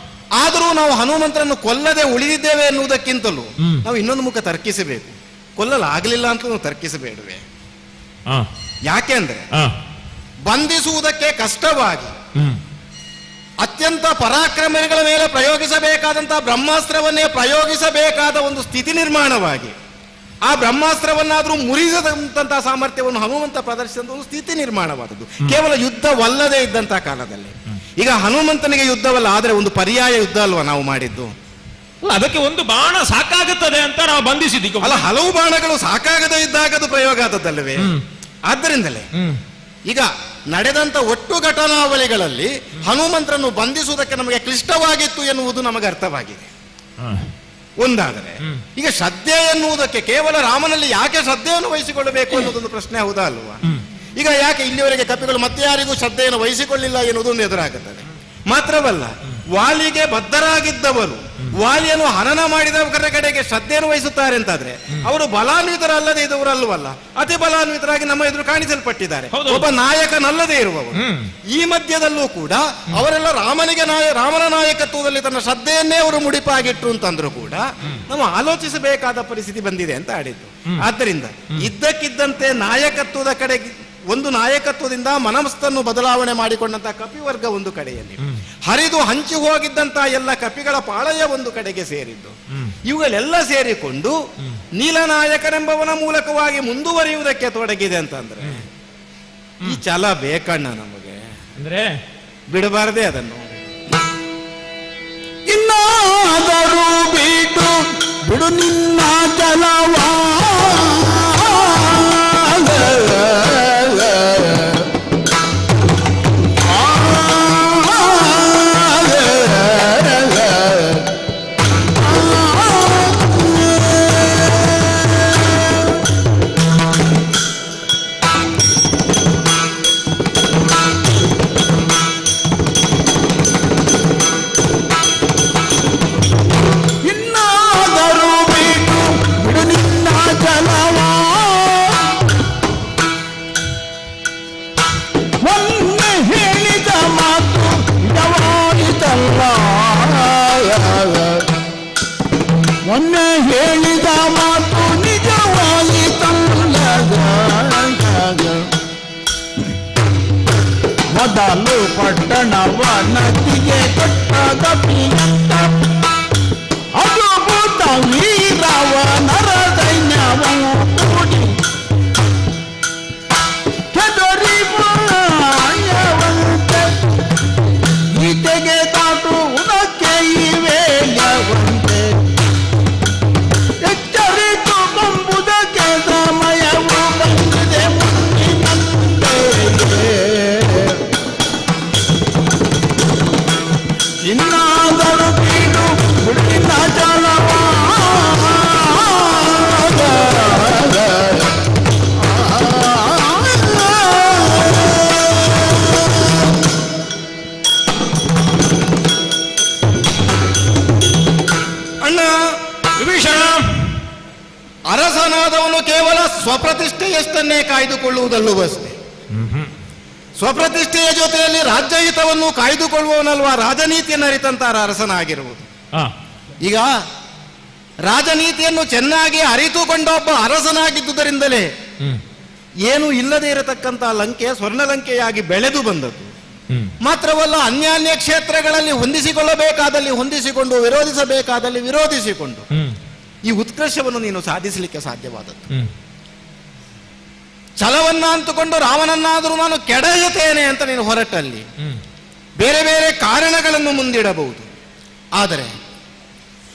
ಆದರೂ ನಾವು ಹನುಮಂತರನ್ನು ಕೊಲ್ಲದೆ ಉಳಿದಿದ್ದೇವೆ ಎನ್ನುವುದಕ್ಕಿಂತಲೂ ನಾವು ಇನ್ನೊಂದು ಮುಖ ತರ್ಕಿಸಬೇಕು. ಕೊಲ್ಲಲಾಗಲಿಲ್ಲ ಅಂತ ನಾವು ತರ್ಕಿಸಬೇಡುವೆ. ಯಾಕೆ ಅಂದ್ರೆ ಬಂಧಿಸುವುದಕ್ಕೆ ಕಷ್ಟವಾಗಿ ಅತ್ಯಂತ ಪರಾಕ್ರಮಿಗಳ ಮೇಲೆ ಪ್ರಯೋಗಿಸಬೇಕಾದಂತಹ ಬ್ರಹ್ಮಾಸ್ತ್ರವನ್ನೇ ಪ್ರಯೋಗಿಸಬೇಕಾದ ಒಂದು ಸ್ಥಿತಿ ನಿರ್ಮಾಣವಾಗಿ ಆ ಬ್ರಹ್ಮಾಸ್ತ್ರವನ್ನಾದರೂ ಮುರಿದಂತಹ ಸಾಮರ್ಥ್ಯವನ್ನು ಹನುಮಂತ ಪ್ರದರ್ಶಿಸಿದಂತಹ ಒಂದು ಸ್ಥಿತಿ ನಿರ್ಮಾಣವಾದದ್ದು ಕೇವಲ ಯುದ್ಧವಲ್ಲದೆ ಇದ್ದಂತಹ ಕಾಲದಲ್ಲಿ. ಈಗ ಹನುಮಂತನಿಗೆ ಯುದ್ಧವಲ್ಲ, ಆದರೆ ಒಂದು ಪರ್ಯಾಯ ಯುದ್ಧ ಅಲ್ವಾ ನಾವು ಮಾಡಿದ್ದು. ಅದಕ್ಕೆ ಒಂದು ಬಾಣ ಸಾಕಾಗುತ್ತದೆ ಅಂತ ನಾವು ಬಂಧಿಸಿದ್ದೀವಿ. ಅಲ್ಲ, ಹಲವು ಬಾಣಗಳು ಸಾಕಾಗದೇ ಇದ್ದಾಗ ಅದು ಪ್ರಯೋಗ ಆದದ್ದಲ್ಲವೇ? ಆದ್ದರಿಂದಲೇ ಈಗ ನಡೆದಂತ ಒಟ್ಟು ಘಟನಾವಳಿಗಳಲ್ಲಿ ಹನುಮಂತರನ್ನು ಬಂಧಿಸುವುದಕ್ಕೆ ನಮಗೆ ಕ್ಲಿಷ್ಟವಾಗಿತ್ತು ಎನ್ನುವುದು ನಮಗೆ ಅರ್ಥವಾಗಿದೆ. ಒಂದಾದರೆ ಈಗ ಶ್ರದ್ಧೆ ಎನ್ನುವುದಕ್ಕೆ ಕೇವಲ ರಾಮನಲ್ಲಿ ಯಾಕೆ ಶ್ರದ್ಧೆಯನ್ನು ವಹಿಸಿಕೊಳ್ಳಬೇಕು ಅನ್ನೋದೊಂದು ಪ್ರಶ್ನೆ ಹೌದಾ ಅಲ್ವಾ? ಈಗ ಯಾಕೆ ಇಲ್ಲಿವರೆಗೆ ಕಪಿಗಳು ಮತ್ತೆ ಯಾರಿಗೂ ಶ್ರದ್ಧೆಯನ್ನು ವಹಿಸಿಕೊಳ್ಳಿಲ್ಲ ಎನ್ನುವುದೊಂದು ಎದುರಾಗುತ್ತದೆ. ಮಾತ್ರವಲ್ಲ, ವಾಲಿಗೆ ಬದ್ಧರಾಗಿದ್ದವರು ವಾಲಿಯನ್ನು ಹನನ ಮಾಡಿದವರ ಕಡೆಗೆ ಶ್ರದ್ಧೆಯನ್ನು ವಹಿಸುತ್ತಾರೆ ಅಂತಾದ್ರೆ ಅವರು ಬಲಾನ್ವಿತರಲ್ಲದೆ ಇದ್ದವರು ಅಲ್ಲವಲ್ಲ, ಅತಿ ಬಲಾನ್ವಿತರಾಗಿ ನಮ್ಮ ಎದುರು ಕಾಣಿಸಲ್ಪಟ್ಟಿದ್ದಾರೆ. ಹೌದು. ಒಬ್ಬ ನಾಯಕನಲ್ಲದೆ ಇರುವವರು. ಈ ಮಧ್ಯದಲ್ಲೂ ಕೂಡ ಅವರೆಲ್ಲ ರಾಮನ ನಾಯಕತ್ವದಲ್ಲಿ ತನ್ನ ಶ್ರದ್ಧೆಯನ್ನೇ ಅವರು ಮುಡಿಪಾಗಿಟ್ರು ಅಂತಂದ್ರು ಕೂಡ ನಾವು ಆಲೋಚಿಸಬೇಕಾದ ಪರಿಸ್ಥಿತಿ ಬಂದಿದೆ ಅಂತ ಆಡಿದ್ದು. ಆದ್ದರಿಂದ ಇದ್ದಕ್ಕಿದ್ದಂತೆ ನಾಯಕತ್ವದ ಕಡೆಗೆ ಒಂದು ನಾಯಕತ್ವದಿಂದ ಮನಸ್ಸನ್ನು ಬದಲಾವಣೆ ಮಾಡಿಕೊಂಡಂತಹ ಕಪಿವರ್ಗ ಒಂದು ಕಡೆಯಲ್ಲಿ, ಹರಿದು ಹಂಚಿ ಹೋಗಿದ್ದಂತಹ ಎಲ್ಲ ಕಪಿಗಳ ಪಾಳಯ ಒಂದು ಕಡೆಗೆ ಸೇರಿದ್ದು. ಇವುಗಳೆಲ್ಲ ಸೇರಿಕೊಂಡು ನೀಲನಾಯಕನೆಂಬವನ ಮೂಲಕವಾಗಿ ಮುಂದುವರಿಯುವುದಕ್ಕೆ ತೊಡಗಿದೆ ಅಂತಂದ್ರೆ ಈ ಛಲ ಬೇಕಣ್ಣ ನಮಗೆ, ಅಂದ್ರೆ ಬಿಡಬಾರದೆ ಅದನ್ನು. ಇನ್ನಾದರೂ ಬಿಡು ನಿನ್ನ ಜಲವಾ ಮೊನ್ನೆ ಹೇಳಿದ ಮಾತು ನಿಜವಾಯಿತಲ್ಲ. ಮೊದಲು ಪಟ್ಟಣವ ನದಿಗೆ ಕಟ್ಟದ ಪ್ರಿಯಂತ ಅದು ಭೂತ ವೀರವ ನರದೈನ್ಯವ ಕೂಡಿ ಕೆದರಿ ಮಾಯವಂತೆ ಈತೆಗೆ ತಾಟು ಉದಕ್ಕೆ ಈ ವೇಳವಂತೆ ಎಚ್ಚರಿತು ಬಂಬುದಕ್ಕೆ ಸಮಯವು ಬಂದಿದೆ ಮುಂದಿನಂತೆ. ಇನ್ನಾದರೂ ಬೀಡು ಹುಡುಗಿನ ಜಲವ ಅಣ್ಣ ವಿಭೀಷಣ, ಅರಸನಾದವನು ಕೇವಲ ಸ್ವಪ್ರತಿಷ್ಠೆಯಷ್ಟನ್ನೇ ಕಾಯ್ದುಕೊಳ್ಳುವುದಲ್ಲವಷ್ಟೇ, ಸ್ವಪ್ರತಿಷ್ಠೆಯ ಜೊತೆಯಲ್ಲಿ ರಾಜ್ಯಹಿತವನ್ನು ಕಾಯ್ದುಕೊಳ್ಳುವವನಲ್ವಾ ರಾಜನೀತಿಯನ್ನು ಅರಿತಂತ ಅರಸನಾಗಿರುವುದು. ಈಗ ರಾಜನೀತಿಯನ್ನು ಚೆನ್ನಾಗಿ ಅರಿತುಕೊಂಡ ಒಬ್ಬ ಅರಸನಾಗಿದ್ದುದರಿಂದಲೇ ಏನು ಇಲ್ಲದೆ ಇರತಕ್ಕಂತ ಲಂಕೆ ಸ್ವರ್ಣಲಂಕೆಯಾಗಿ ಬೆಳೆದು ಬಂದದ್ದು. ಮಾತ್ರವಲ್ಲ, ಅನ್ಯಾನ್ಯ ಕ್ಷೇತ್ರಗಳಲ್ಲಿ ಹೊಂದಿಸಿಕೊಳ್ಳಬೇಕಾದಲ್ಲಿ ಹೊಂದಿಸಿಕೊಂಡು, ವಿರೋಧಿಸಬೇಕಾದಲ್ಲಿ ವಿರೋಧಿಸಿಕೊಂಡು ಈ ಉತ್ಕರ್ಷವನ್ನು ನೀನು ಸಾಧಿಸಲಿಕ್ಕೆ ಸಾಧ್ಯವಾದದ್ದು. ಛಲವನ್ನ ಅಂತುಕೊಂಡು ರಾಮನನ್ನಾದರೂ ನಾನು ಕೆಡಹುತ್ತೇನೆ ಅಂತ ನೀನು ಹೊರಟಲ್ಲಿ ಬೇರೆ ಬೇರೆ ಕಾರಣಗಳನ್ನು ಮುಂದಿಡಬಹುದು. ಆದರೆ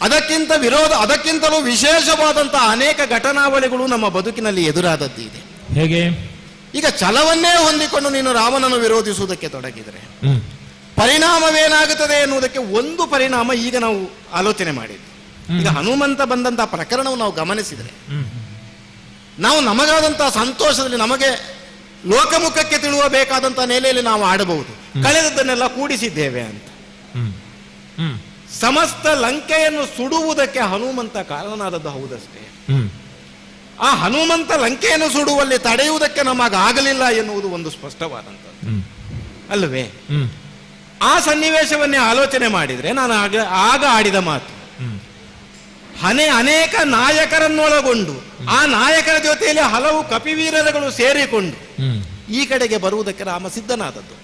ಅದಕ್ಕಿಂತಲೂ ವಿಶೇಷವಾದಂತಹ ಅನೇಕ ಘಟನಾವಳಿಗಳು ನಮ್ಮ ಬದುಕಿನಲ್ಲಿ ಎದುರಾದದ್ದು ಇದೆ. ಹೇಗೆ? ಈಗ ಛಲವನ್ನೇ ಹೊಂದಿಕೊಂಡು ನೀನು ರಾಮನನ್ನು ವಿರೋಧಿಸುವುದಕ್ಕೆ ತೊಡಗಿದರೆ ಪರಿಣಾಮವೇನಾಗುತ್ತದೆ ಎನ್ನುವುದಕ್ಕೆ ಒಂದು ಪರಿಣಾಮ ಈಗ ನಾವು ಆಲೋಚನೆ ಮಾಡಿದ್ದು. ಈಗ ಹನುಮಂತ ಬಂದಂತಹ ಪ್ರಕರಣವು ನಾವು ಗಮನಿಸಿದರೆ ನಾವು ನಮಗಾದಂತಹ ಸಂತೋಷದಲ್ಲಿ ನಮಗೆ ಲೋಕಮುಖಕ್ಕೆ ತಿಳಿಯಬೇಕಾದಂತಹ ನೆಲೆಯಲ್ಲಿ ನಾವು ಆಡಬಹುದು, ಕಳೆದದ್ದನ್ನೆಲ್ಲ ಕೂಡಿಸಿದ್ದೇವೆ ಅಂತ. ಸಮಸ್ತ ಲಂಕೆಯನ್ನು ಸುಡುವುದಕ್ಕೆ ಹನುಮಂತ ಕಾರಣನಾದದ್ದು ಹೌದಷ್ಟೇ. ಆ ಹನುಮಂತ ಲಂಕೆಯನ್ನು ಸುಡುವಲ್ಲಿ ತಡೆಯುವುದಕ್ಕೆ ನಮಗಾಗಲಿಲ್ಲ ಎನ್ನುವುದು ಒಂದು ಸ್ಪಷ್ಟವಾದಂಥದ್ದು ಅಲ್ಲವೇ? ಆ ಸನ್ನಿವೇಶವನ್ನೇ ಆಲೋಚನೆ ಮಾಡಿದ್ರೆ ನಾನು ಆಗ ಆಡಿದ ಮಾತು, ಅನೇಕ ನಾಯಕರನ್ನೊಳಗೊಂಡು ಆ ನಾಯಕರ ಜೊತೆಯಲ್ಲಿ ಹಲವು ಕಪಿವೀರರುಗಳು ಸೇರಿಕೊಂಡು ಈ ಕಡೆಗೆ ಬರುವುದಕ್ಕೆ ರಾಮ ಸಿದ್ಧನಾದದ್ದು.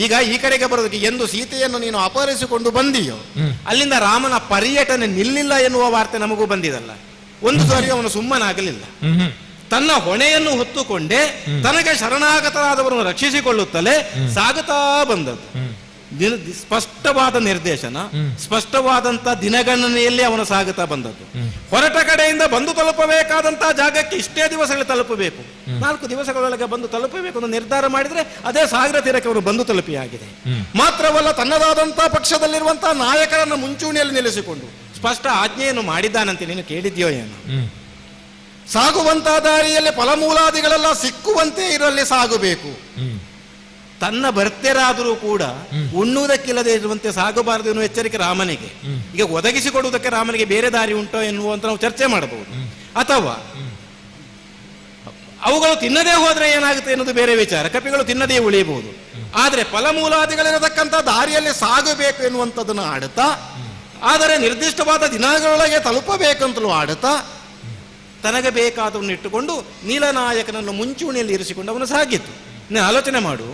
ಈಗ ಈ ಕಡೆಗೆ ಬರುವುದಕ್ಕೆ ಎಂದು ಸೀತೆಯನ್ನು ನೀನು ಅಪಹರಿಸಿಕೊಂಡು ಬಂದಿಯೋ ಅಲ್ಲಿಂದ ರಾಮನ ಪರ್ಯಟನೆ ನಿಲ್ಲಿಲ್ಲ ಎನ್ನುವ ವಾರ್ತೆ ನಮಗೂ ಬಂದಿದಲ್ಲ. ಒಂದು ಸಾರಿ ಅವನು ಸುಮ್ಮನಾಗಲಿಲ್ಲ, ತನ್ನ ಹೊಣೆಯನ್ನು ಹೊತ್ತುಕೊಂಡೇ ತನಗೆ ಶರಣಾಗತರಾದವರನ್ನು ರಕ್ಷಿಸಿಕೊಳ್ಳುತ್ತಲೇ ಸಾಗುತ್ತಾ ಬಂದದ್ದು. ಸ್ಪಷ್ಟವಾದ ನಿರ್ದೇಶನ, ಸ್ಪಷ್ಟವಾದಂತ ದಿನಗಣನೆಯಲ್ಲಿ ಅವನು ಸಾಗುತ್ತಾ ಬಂದದ್ದು. ಹೊರಟ ಕಡೆಯಿಂದ ಬಂದು ತಲುಪಬೇಕಾದಂತಹ ಜಾಗಕ್ಕೆ ಇಷ್ಟೇ ದಿವಸಗಳು ತಲುಪಬೇಕು, 4 ದಿವಸಗಳೊಳಗೆ ಬಂದು ತಲುಪಬೇಕು ಅಂತ ನಿರ್ಧಾರ ಮಾಡಿದ್ರೆ ಅದೇ ಸಾಗರ ತೀರಕ್ಕೆ ಅವನು ಬಂದು ತಲುಪಿಯಾಗಿದೆ. ಮಾತ್ರವಲ್ಲ, ತನ್ನದಾದಂತಹ ಪಕ್ಷದಲ್ಲಿರುವಂತಹ ನಾಯಕರನ್ನು ಮುಂಚೂಣಿಯಲ್ಲಿ ನಿಲ್ಲಿಸಿಕೊಂಡು ಸ್ಪಷ್ಟ ಆಜ್ಞೆಯನ್ನು ಮಾಡಿದ್ದಾನಂತೆ. ನೀನು ಕೇಳಿದ್ಯೋ ಏನು? ಸಾಗುವಂತಹ ದಾರಿಯಲ್ಲಿ ಫಲಮೂಲಾದಿಗಳೆಲ್ಲ ಸಿಕ್ಕುವಂತೆ ಇರಲ್ಲಿ ಸಾಗಬೇಕು. ತನ್ನ ಭರ್ತ್ಯರಾದರೂ ಕೂಡ ಉಣ್ಣುವುದಕ್ಕಿಲ್ಲದೆ ಇರುವಂತೆ ಸಾಗಬಾರದು ಎನ್ನುವ ಎಚ್ಚರಿಕೆ ರಾಮನಿಗೆ. ಈಗ ಒದಗಿಸಿಕೊಡುವುದಕ್ಕೆ ರಾಮನಿಗೆ ಬೇರೆ ದಾರಿ ಉಂಟೋ ಎನ್ನುವಂತ ನಾವು ಚರ್ಚೆ ಮಾಡಬಹುದು. ಅಥವಾ ಅವುಗಳು ತಿನ್ನದೇ ಹೋದ್ರೆ ಏನಾಗುತ್ತೆ ಎನ್ನುವುದು ಬೇರೆ ವಿಚಾರ. ಕಪಿಗಳು ತಿನ್ನದೇ ಉಳಿಯಬಹುದು. ಆದರೆ ಫಲಮೂಲಾದಿಗಳಿರತಕ್ಕಂಥ ದಾರಿಯಲ್ಲಿ ಸಾಗಬೇಕು ಎನ್ನುವಂಥದ್ದನ್ನು ಆಡುತ್ತಾ, ಆದರೆ ನಿರ್ದಿಷ್ಟವಾದ ದಿನಗಳೊಳಗೆ ತಲುಪಬೇಕಂತಲೂ ಆಡುತ್ತಾ, ತನಗೆ ಬೇಕಾದವನ್ನು ಇಟ್ಟುಕೊಂಡು ನೀಲನಾಯಕನನ್ನು ಮುಂಚೂಣಿಯಲ್ಲಿ ಇರಿಸಿಕೊಂಡು ಅವನು ಸಾಗಿತ್ತು. ನೀನು ಆಲೋಚನೆ ಮಾಡು,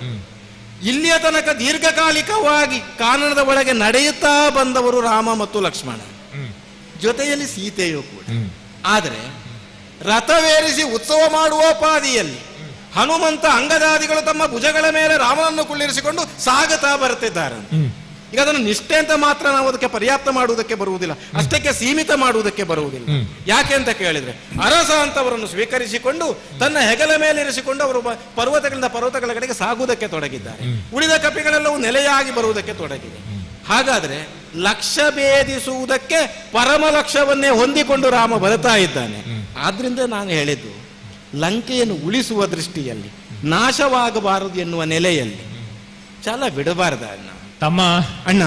ಇಲ್ಲಿಯ ತನಕ ದೀರ್ಘಕಾಲಿಕವಾಗಿ ಕಾನನದ ಒಳಗೆ ನಡೆಯುತ್ತಾ ಬಂದವರು ರಾಮ ಮತ್ತು ಲಕ್ಷ್ಮಣ, ಜೊತೆಯಲ್ಲಿ ಸೀತೆಯೂ ಕೂಡ. ಆದರೆ ರಥವೇರಿಸಿ ಉತ್ಸವ ಮಾಡುವೋಪಾದಿಯಲ್ಲಿ ಹನುಮಂತ ಅಂಗದಾದಿಗಳು ತಮ್ಮ ಭುಜಗಳ ಮೇಲೆ ರಾಮನನ್ನು ಕುಳ್ಳಿರಿಸಿಕೊಂಡು ಸಾಗುತ್ತಾ ಬರುತ್ತಿದ್ದಾರೆ. ಈಗ ಅದನ್ನು ನಿಷ್ಠೆ ಅಂತ ಮಾತ್ರ ನಾವು ಅದಕ್ಕೆ ಪರ್ಯಾಪ್ತ ಮಾಡುವುದಕ್ಕೆ ಬರುವುದಿಲ್ಲ, ಅಷ್ಟಕ್ಕೆ ಸೀಮಿತ ಮಾಡುವುದಕ್ಕೆ ಬರುವುದಿಲ್ಲ. ಯಾಕೆ ಅಂತ ಕೇಳಿದ್ರೆ, ಅರಸ ಅಂತವರನ್ನು ಸ್ವೀಕರಿಸಿಕೊಂಡು ತನ್ನ ಹೆಗಲ ಮೇಲೆ ಇರಿಸಿಕೊಂಡು ಅವರು ಪರ್ವತಗಳಿಂದ ಪರ್ವತಗಳ ಕಡೆಗೆ ಸಾಗುವುದಕ್ಕೆ ತೊಡಗಿದ್ದಾರೆ. ಉಳಿದ ಕಪಿಗಳೆಲ್ಲವೂ ನೆಲೆಯಾಗಿ ಬರುವುದಕ್ಕೆ ತೊಡಗಿದೆ. ಹಾಗಾದ್ರೆ ಲಕ್ಷ್ಯ ಭೇದಿಸುವುದಕ್ಕೆ ಪರಮ ಲಕ್ಷ್ಯವನ್ನೇ ಹೊಂದಿಕೊಂಡು ರಾಮ ಬರುತ್ತಾ ಇದ್ದಾನೆ. ಆದ್ರಿಂದ ನಾನು ಹೇಳಿದ್ದು, ಲಂಕೆಯನ್ನು ಉಳಿಸುವ ದೃಷ್ಟಿಯಲ್ಲಿ, ನಾಶವಾಗಬಾರದು ಎನ್ನುವ ನೆಲೆಯಲ್ಲಿ ಛಲ ಬಿಡಬಾರ್ದ ಅಣ್ಣ. ತಮ್ಮ ಅಣ್ಣ,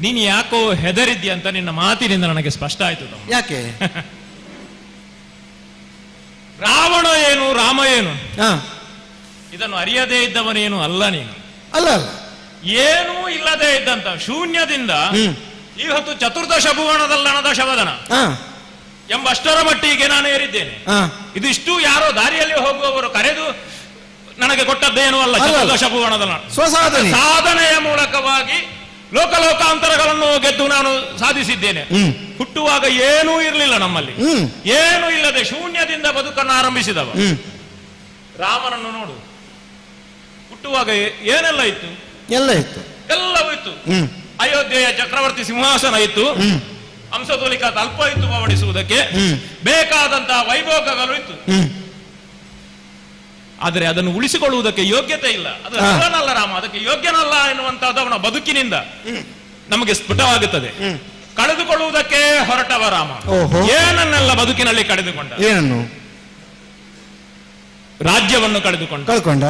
ನೀನು ಯಾಕೋ ಹೆದರಿದ್ಯ ಅಂತ ನಿನ್ನ ಮಾತಿನಿಂದ ನನಗೆ ಸ್ಪಷ್ಟ ಆಯ್ತು. ಯಾಕೆ? ರಾವಣ ಏನು ರಾಮ ಏನು ಹ, ಇದನ್ನು ಅರಿಯದೇ ಇದ್ದವನೇನು ಅಲ್ಲ ನೀನು. ಅಲ್ಲ ಅಲ್ಲ, ಏನೂ ಇಲ್ಲದೆ ಇದ್ದಂತ ಶೂನ್ಯದಿಂದ ಇವತ್ತು ಚತುರ್ದಶ ಭುವನದಲ್ಲಣದ ಶವದನ ಹ, ಎಂಬಷ್ಟರ ಮಟ್ಟಿಗೆ ನಾನು ಏರಿದ್ದೇನೆ. ಹ. ಇದಿಷ್ಟು ಯಾರೋ ದಾರಿಯಲ್ಲಿ ಹೋಗುವವರು ಕರೆದು ನನಗೆ ಕೊಟ್ಟದ್ದೇನೂ ಅಲ್ಲ. ಚತುರ್ದಶ ಭುವನದಲ್ಲ ಸ್ವಸಾಧನೆ, ಸಾಧನೆಯ ಮೂಲಕವಾಗಿ ಲೋಕಲೋಕಾಂತರಗಳನ್ನು ಗೆದ್ದು ನಾನು ಸಾಧಿಸಿದ್ದೇನೆ. ಹುಟ್ಟುವಾಗ ಏನೂ ಇರಲಿಲ್ಲ ನಮ್ಮಲ್ಲಿ, ಏನೂ ಇಲ್ಲದೆ ಶೂನ್ಯದಿಂದ ಬದುಕನ್ನು ಆರಂಭಿಸಿದವ ರಾಮನನ್ನು ನೋಡು. ಹುಟ್ಟುವಾಗ ಏನೆಲ್ಲ ಇತ್ತು? ಎಲ್ಲ ಇತ್ತು, ಎಲ್ಲವೂ ಇತ್ತು. ಅಯೋಧ್ಯೆಯ ಚಕ್ರವರ್ತಿ ಸಿಂಹಾಸನ ಇತ್ತು, ಹಂಸತೋಲಿಕ ತಲ್ಪ ಇತ್ತು ಪವಡಿಸುವುದಕ್ಕೆ, ಬೇಕಾದಂತಹ ವೈಭೋಗಗಳು ಇತ್ತು. ಆದರೆ ಅದನ್ನು ಉಳಿಸಿಕೊಳ್ಳುವುದಕ್ಕೆ ಯೋಗ್ಯತೆ ಇಲ್ಲ. ಅದು ರಾಮನಲ್ಲ, ರಾಮ ಅದಕ್ಕೆ ಯೋಗ್ಯನಲ್ಲ ಎನ್ನುವಂತಹದ್ದು ಅವನ ಬದುಕಿನಿಂದ ನಮಗೆ ಸ್ಫುಟವಾಗುತ್ತದೆ. ಕಳೆದುಕೊಳ್ಳುವುದಕ್ಕೆ ಹೊರಟವ ರಾಮ ಏನನ್ನೆಲ್ಲ ಬದುಕಿನಲ್ಲಿ ಕಳೆದುಕೊಂಡ. ಏನನ್ನು? ರಾಜ್ಯವನ್ನು ಕಳೆದುಕೊಂಡ,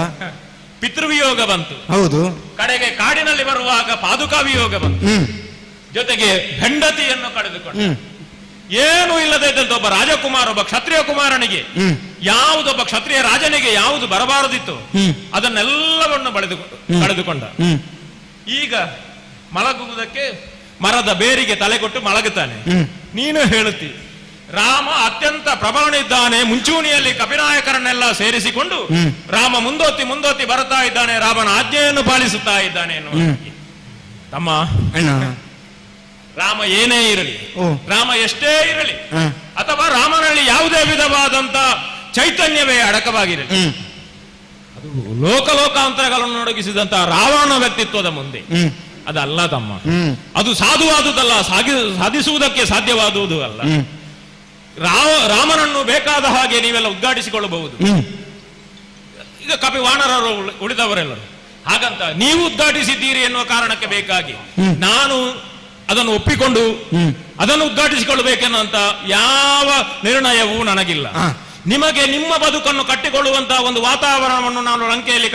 ಪಿತೃವಿಯೋಗ ಬಂತು. ಹೌದು. ಕಡೆಗೆ ಕಾಡಿನಲ್ಲಿ ಬರುವಾಗ ಪಾದುಕಾ ವಿಯೋಗ ಬಂತು. ಜೊತೆಗೆ ಹೆಂಡತಿಯನ್ನು ಕಳೆದುಕೊಂಡ. ಏನು ಇಲ್ಲದೆ ಇದ್ದಂತ ಒಬ್ಬ ರಾಜಕುಮಾರ, ಒಬ್ಬ ಕ್ಷತ್ರಿಯ ಕುಮಾರನಿಗೆ, ಯಾವುದೊಬ್ಬ ಕ್ಷತ್ರಿಯ ರಾಜನಿಗೆ ಯಾವುದು ಬರಬಾರದಿತ್ತು ಅದನ್ನೆಲ್ಲವನ್ನು ಕಳೆದುಕೊಂಡ. ಈಗ ಮಲಗುವುದಕ್ಕೆ ಮರದ ಬೇರಿಗೆ ತಲೆ ಕೊಟ್ಟು ಮಲಗುತ್ತಾನೆ. ನೀನು ಹೇಳುತ್ತಿ ರಾಮ ಅತ್ಯಂತ ಪ್ರಬಲನಿದ್ದಾನೆ, ಮುಂಚೂಣಿಯಲ್ಲಿ ಕಪಿನಾಯಕರನ್ನೆಲ್ಲ ಸೇರಿಸಿಕೊಂಡು ರಾಮ ಮುಂದೋತಿ ಬರುತ್ತಾ ಇದ್ದಾನೆ, ರಾಮನ ಆಜ್ಞೆಯನ್ನು ಪಾಲಿಸುತ್ತಾ ಇದ್ದಾನೆ ಎನ್ನುವ. ತಮ್ಮ ರಾಮ ಏನೇ ಇರಲಿ, ರಾಮ ಎಷ್ಟೇ ಇರಲಿ, ಅಥವಾ ರಾಮನಲ್ಲಿ ಯಾವುದೇ ವಿಧವಾದಂತ ಚೈತನ್ಯವೇ ಅಡಕವಾಗಿರಲಿ, ಅದು ಲೋಕಲೋಕಾಂತರಗಳನ್ನು ನೊಡಗಿಸಿದಂತಹ ರಾವಣ ವ್ಯಕ್ತಿತ್ವದ ಮುಂದೆ ಅದಲ್ಲ ತಮ್ಮ. ಅದು ಸಾಧುವಾದುದಲ್ಲ, ಸಾಧಿಸುವುದಕ್ಕೆ ಸಾಧ್ಯವಾದುದು ಅಲ್ಲ. ರಾಮನನ್ನು ಬೇಕಾದ ಹಾಗೆ ನೀವೆಲ್ಲ ಉದ್ಘಾಟಿಸಿಕೊಳ್ಳಬಹುದು. ಈಗ ಕಪಿ ವಾನರರು ಉಳಿದವರೆಲ್ಲರು ಹಾಗಂತ ನೀವು ಉದ್ಘಾಟಿಸಿದ್ದೀರಿ ಎನ್ನುವ ಕಾರಣಕ್ಕೆ ಬೇಕಾಗಿ ನಾನು ಅದನ್ನು ಒಪ್ಪಿಕೊಂಡು ಅದನ್ನು ಉದ್ಘಾಟಿಸಿಕೊಳ್ಳಬೇಕೆನ್ನುವಂತ ಯಾವ ನಿರ್ಣಯವೂ ನನಗಿಲ್ಲ. ನಿಮಗೆ ನಿಮ್ಮ ಬದುಕನ್ನು ಕಟ್ಟಿಕೊಳ್ಳುವಂತಹ ಒಂದು ವಾತಾವರಣವನ್ನು ನಾನು ಲಂಕೆಯಲ್ಲಿ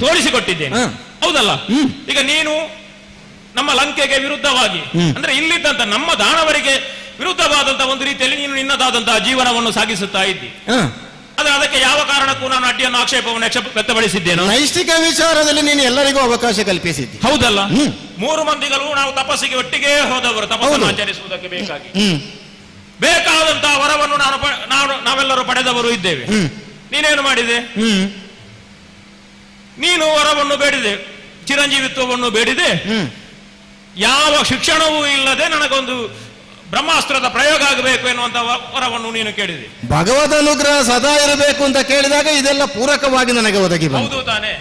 ತೋರಿಸಿಕೊಟ್ಟಿದ್ದೇನೆ, ಹೌದಲ್ಲ? ಈಗ ನೀನು ನಮ್ಮ ಲಂಕೆಗೆ ವಿರುದ್ಧವಾಗಿ, ಅಂದ್ರೆ ಇಲ್ಲಿದ್ದಂತ ನಮ್ಮ ದಾನವರಿಗೆ ವಿರುದ್ಧವಾದಂತಹ ಒಂದು ರೀತಿಯಲ್ಲಿ ನೀನು ನಿನ್ನದಾದಂತಹ ಜೀವನವನ್ನು ಸಾಗಿಸುತ್ತಾ ಇದ್ದಿ. ಆದ್ರೆ ಅದಕ್ಕೆ ಯಾವ ಕಾರಣಕ್ಕೂ ನಾನು ಅಡ್ಡಿಯನ್ನು ಆಕ್ಷೇಪವನ್ನು ವ್ಯಕ್ತಪಡಿಸಿದ್ದೇನೆ. ನೈಷ್ಠಿಕ ವಿಚಾರದಲ್ಲಿ ನೀನು ಎಲ್ಲರಿಗೂ ಅವಕಾಶ ಕಲ್ಪಿಸಿದ್ದಿ, ಹೌದಲ್ಲ? 3 ಮಂದಿಗಳು ನಾವು ತಪಸ್ಸಿಗೆ ಒಟ್ಟಿಗೆ ಹೋದವರು, ತಪಸ್ಸನ್ನು ಆಚರಿಸುವುದಕ್ಕೆ ಬೇಕಾಗಿ ಬೇಕಾದಂತಹ ವರವನ್ನು ನಾವೆಲ್ಲರೂ ಪಡೆದವರು ಇದ್ದೇವೆ. ನೀನೇನು ಮಾಡಿದೆ? ನೀನು ವರವನ್ನು ಬೇಡಿದೆ, ಚಿರಂಜೀವಿತ್ವವನ್ನು ಬೇಡಿದೆ, ಯಾವ ಶಿಕ್ಷಣವೂ ಇಲ್ಲದೆ ನನಗೊಂದು ಬ್ರಹ್ಮಾಸ್ತ್ರದ ಪ್ರಯೋಗ ಆಗಬೇಕು ಎನ್ನುವಂತ ವರವನ್ನು ನೀನು ಕೇಳಿದೆ. ಭಗವದ್ ಅನುಗ್ರಹ ಸದಾ ಇರಬೇಕು ಅಂತ ಕೇಳಿದಾಗ ಇದೆಲ್ಲ ಪೂರಕವಾಗಿ ನನಗೆ ಒದಗಿ ಬಂತು. ಹೌದು ತಾನೆ?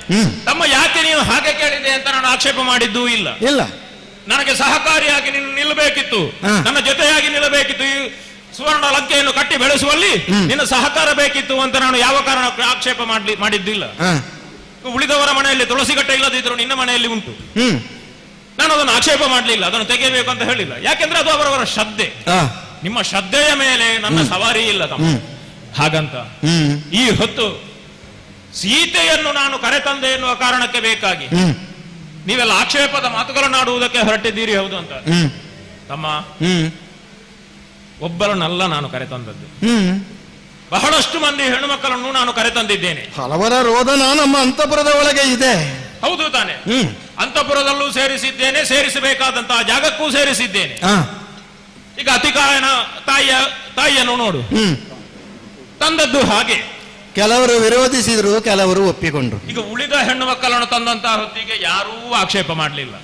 ತಮ್ಮ ಯಾಕೆ ನೀನು ಹಾಗೆ ಕೇಳಿದೆ ಅಂತ ನಾನು ಆಕ್ಷೇಪ ಮಾಡಿದ್ದೂ ಇಲ್ಲ. ಇಲ್ಲ, ನನಗೆ ಸಹಕಾರಿಯಾಗಿ ನೀನು ನಿಲ್ಲಬೇಕಿತ್ತು, ನನ್ನ ಜೊತೆಯಾಗಿ ನಿಲ್ಲಬೇಕಿತ್ತು. ಈ ಸುವರ್ಣ ಲಂಕೆಯನ್ನು ಕಟ್ಟಿ ಬೆಳೆಸುವಲ್ಲಿ ನಿನ್ನ ಸಹಕಾರ ಬೇಕಿತ್ತು ಅಂತ ನಾನು ಯಾವ ಕಾರಣಕ್ಕೂ ಆಕ್ಷೇಪ ಮಾಡಿದ್ದಿಲ್ಲ. ಉಳಿದವರ ಮನೆಯಲ್ಲಿ ತುಳಸಿ ಕಟ್ಟೆ ಇಲ್ಲದಿದ್ರು ನಿನ್ನ ಮನೆಯಲ್ಲಿ ಉಂಟು, ನಾನು ಅದನ್ನು ಆಕ್ಷೇಪ ಮಾಡಲಿಲ್ಲ, ಅದನ್ನು ತೆಗೆಯಬೇಕು ಅಂತ ಹೇಳಿಲ್ಲ. ಯಾಕೆಂದ್ರೆ ಅದು ಅವರವರ ಶ್ರದ್ಧೆ. ನಿಮ್ಮ ಶ್ರದ್ಧೆಯ ಮೇಲೆ ನನ್ನ ಸವಾರಿ ಇಲ್ಲ ತಮ್ಮ. ಹಾಗಂತ ಈ ಹೊತ್ತು ಸೀತೆಯನ್ನು ನಾನು ಕರೆತಂದೆ ಎನ್ನುವ ಕಾರಣಕ್ಕೆ ಬೇಕಾಗಿ ನೀವೆಲ್ಲ ಆಕ್ಷೇಪದ ಮಾತುಗಳನ್ನು ಆಡುವುದಕ್ಕೆ ಹೊರಟಿದ್ದೀರಿ, ಹೌದು ಅಂತ. ತಮ್ಮ, ಒಬ್ಬರನ್ನಲ್ಲ ನಾನು ಕರೆತಂದದ್ದು, ಬಹಳಷ್ಟು ಮಂದಿ ಹೆಣ್ಣು ಮಕ್ಕಳನ್ನು ನಾನು ಕರೆತಂದಿದ್ದೇನೆ. ಹಲವರ ರೋದನ ನಮ್ಮ ಅಂತಃಪುರದ ಒಳಗೆ ಇದೆ. ಹೌದು ತಾನೆ? ಅಂತಃಪುರದಲ್ಲೂ ಸೇರಿಸಿದ್ದೇನೆ, ಸೇರಿಸಬೇಕಾದಂತಹ ಜಾಗಕ್ಕೂ ಸೇರಿಸಿದ್ದೇನೆ. ಈಗ ಅತಿಕಾಯನ ತಾಯಿಯನ್ನು ನೋಡು, ತಂದದ್ದು ಹಾಗೆ. ಕೆಲವರು ವಿರೋಧಿಸಿದ್ರು, ಕೆಲವರು ಒಪ್ಪಿಕೊಂಡ್ರು. ಈಗ ಉಳಿದ ಹೆಣ್ಣು ಮಕ್ಕಳನ್ನು ತಂದಂತಹ ಹೊತ್ತಿಗೆ ಯಾರೂ ಆಕ್ಷೇಪ ಮಾಡಲಿಲ್ಲ,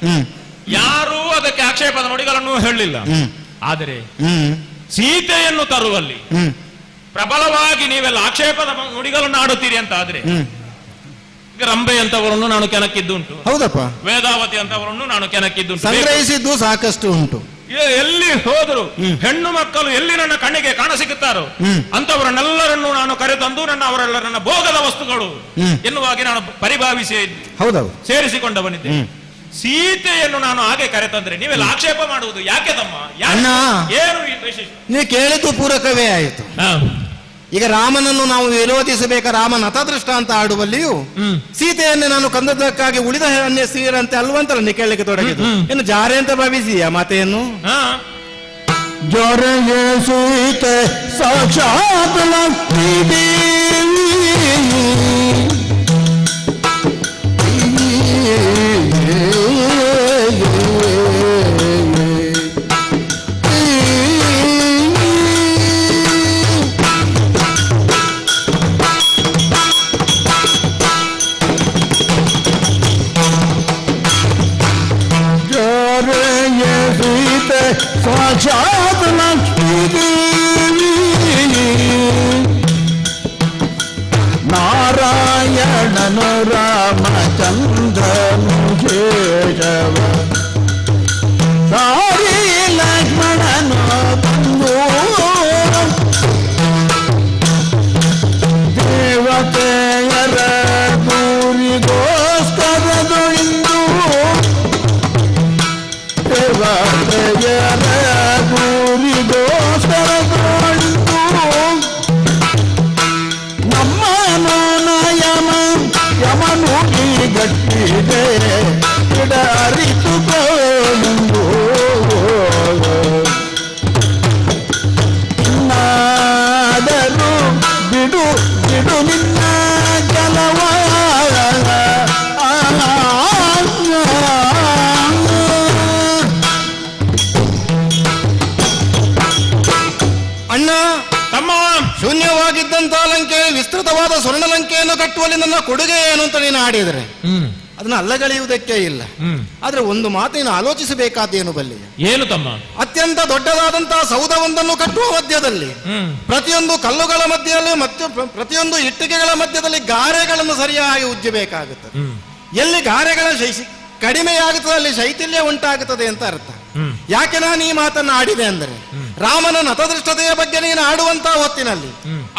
ಯಾರೂ ಅದಕ್ಕೆ ಆಕ್ಷೇಪದ ನುಡಿಗಳನ್ನು ಹೇಳಲಿಲ್ಲ. ಆದರೆ ಸೀತೆಯನ್ನು ತರುವಲ್ಲಿ ಪ್ರಬಲವಾಗಿ ನೀವೆಲ್ಲ ಆಕ್ಷೇಪದ ನುಡಿಗಳನ್ನು ಆಡುತ್ತೀರಿ ಅಂತ ಆದ್ರೆ, ಈಗ ರಂಬೆ ಅಂತವರನ್ನು ನಾನು ಕೆಣಕಿದ್ದುಂಟು, ಹೌದಪ್ಪ, ವೇದಾವತಿ ಅಂತವರನ್ನು ನಾನು ಕೆಣಕಿದ್ದುಂಟು, ಸಂಗ್ರಹಿಸಿದ್ದು ಸಾಕಷ್ಟು ಉಂಟು. ಎಲ್ಲಿ ಹೋದರು ಹೆಣ್ಣು ಮಕ್ಕಳು ಎಲ್ಲಿ ನನ್ನ ಕಣ್ಣಿಗೆ ಕಾಣಸಿಗುತ್ತಾರೋ ಅಂತವರನ್ನೆಲ್ಲರನ್ನು ನಾನು ಕರೆತಂದು ಅವರೆಲ್ಲ ನನ್ನ ಭೋಗದ ವಸ್ತುಗಳು ಎನ್ನುವಾಗಿ ನಾನು ಪರಿಭಾವಿಸಿ ಹೌದೌದು ಸೇರಿಸಿಕೊಂಡವನಿದ್ದೆ. ಸೀತೆಯನ್ನು ನಾನು ಹಾಗೆ ಕರೆತಂದ್ರೆ ನೀವೆಲ್ಲ ಆಕ್ಷೇಪ ಮಾಡುವುದು ಯಾಕೆ ತಮ್ಮ? ಏನು ವಿಶೇಷ? ನೀವು ಕೇಳಿದ್ದು ಪೂರಕವೇ ಆಯಿತು. ಈಗ ರಾಮನನ್ನು ನಾವು ವಿರೋಧಿಸಬೇಕ, ರಾಮ ನತದೃಷ್ಟ ಅಂತ ಆಡುವಲ್ಲಿಯೂ ಸೀತೆಯನ್ನೇ ನಾನು ಕಂದದ್ದಕ್ಕಾಗಿ ಉಳಿದ ಅನ್ಯ ಸ್ತ್ರೀಯರಂತೆ ಅಲ್ವಂತಲ್ಲ ನೀ ಕೇಳಲಿಕ್ಕೆ ತೊಡಗಿದ್ದು. ಇನ್ನು ಜಾರೆ ಅಂತ ಭಾವಿಸಿಯಾ ಮಾತೆಯನ್ನು? ಜೊರೆಗೆ ಸೀತೆ ಸಾಕ್ಷಾತ್ ಲಕ್ಷ್ಮೀ ದೇವಿ, ಸಾಕ್ಷಾತ್ ಲಕ್ಷ್ಮೀ ದೇವಿ, ನಾರಾಯಣನು ರಾಮಚಂದ್ರನು ಕೇಶವ, ಸಾರಿ ಲಕ್ಷ್ಮಣನು ಬಂದು ದೇವತೆಯರ ದೂರಿಗೋಸ್ಕರದೊಳಿಂದು, ದೇವತೆಯರ ದೂರಿಗೋಸ್ಕರದೊಳಿಂದು ನಮ್ಮನು ಯಮನುಡಿ ಗಟ್ಟಿದೆ ಅರಿತುಕೊಂಡು ಇನ್ನಾದರೂ ಬಿಡು ಬಿಡು ನಿನ್ನ ಕೆಲವ. ಅಣ್ಣ ತಮ್ಮ, ಶೂನ್ಯವಾಗಿದ್ದಂತ ಲಂಕೆ ವಿಸ್ತೃತವಾದ ಸ್ವರ್ಣಲಂಕೆಯನ್ನು ಕಟ್ಟುವಲ್ಲಿ ನನ್ನ ಕೊಡುಗೆ ಏನು ಅಂತ ನೀನು ಆಡಿದರೆ ಅದನ್ನ ಅಲ್ಲಗಳೆಯುವುದಕ್ಕೆ ಇಲ್ಲ. ಆದ್ರೆ ಒಂದು ಮಾತು ನೀನು ಆಲೋಚಿಸಬೇಕಾದೇನು ಬಲ್ಲಿ? ಏನು ತಮ್ಮ? ಅತ್ಯಂತ ದೊಡ್ಡದಾದಂತಹ ಸೌಧವೊಂದನ್ನು ಕಟ್ಟುವ ಮಧ್ಯದಲ್ಲಿ ಪ್ರತಿಯೊಂದು ಕಲ್ಲುಗಳ ಮಧ್ಯದಲ್ಲಿ ಮತ್ತು ಪ್ರತಿಯೊಂದು ಇಟ್ಟಿಗೆಗಳ ಮಧ್ಯದಲ್ಲಿ ಗಾರೆಗಳನ್ನು ಸರಿಯಾಗಿ ಉಜ್ಜಬೇಕಾಗುತ್ತದೆ. ಎಲ್ಲಿ ಗಾರೆಗಳ ಕಡಿಮೆಯಾಗುತ್ತದೆ ಅಲ್ಲಿ ಶೈಥಿಲ್ಯ ಉಂಟಾಗುತ್ತದೆ ಅಂತ ಅರ್ಥ. ಯಾಕೆ ನಾನು ಈ ಮಾತನ್ನು ಆಡಿದೆ ಅಂದರೆ, ರಾಮನ ನತದೃಷ್ಟತೆಯ ಬಗ್ಗೆ ನೀನು ಆಡುವಂತಹ ಹೊತ್ತಿನಲ್ಲಿ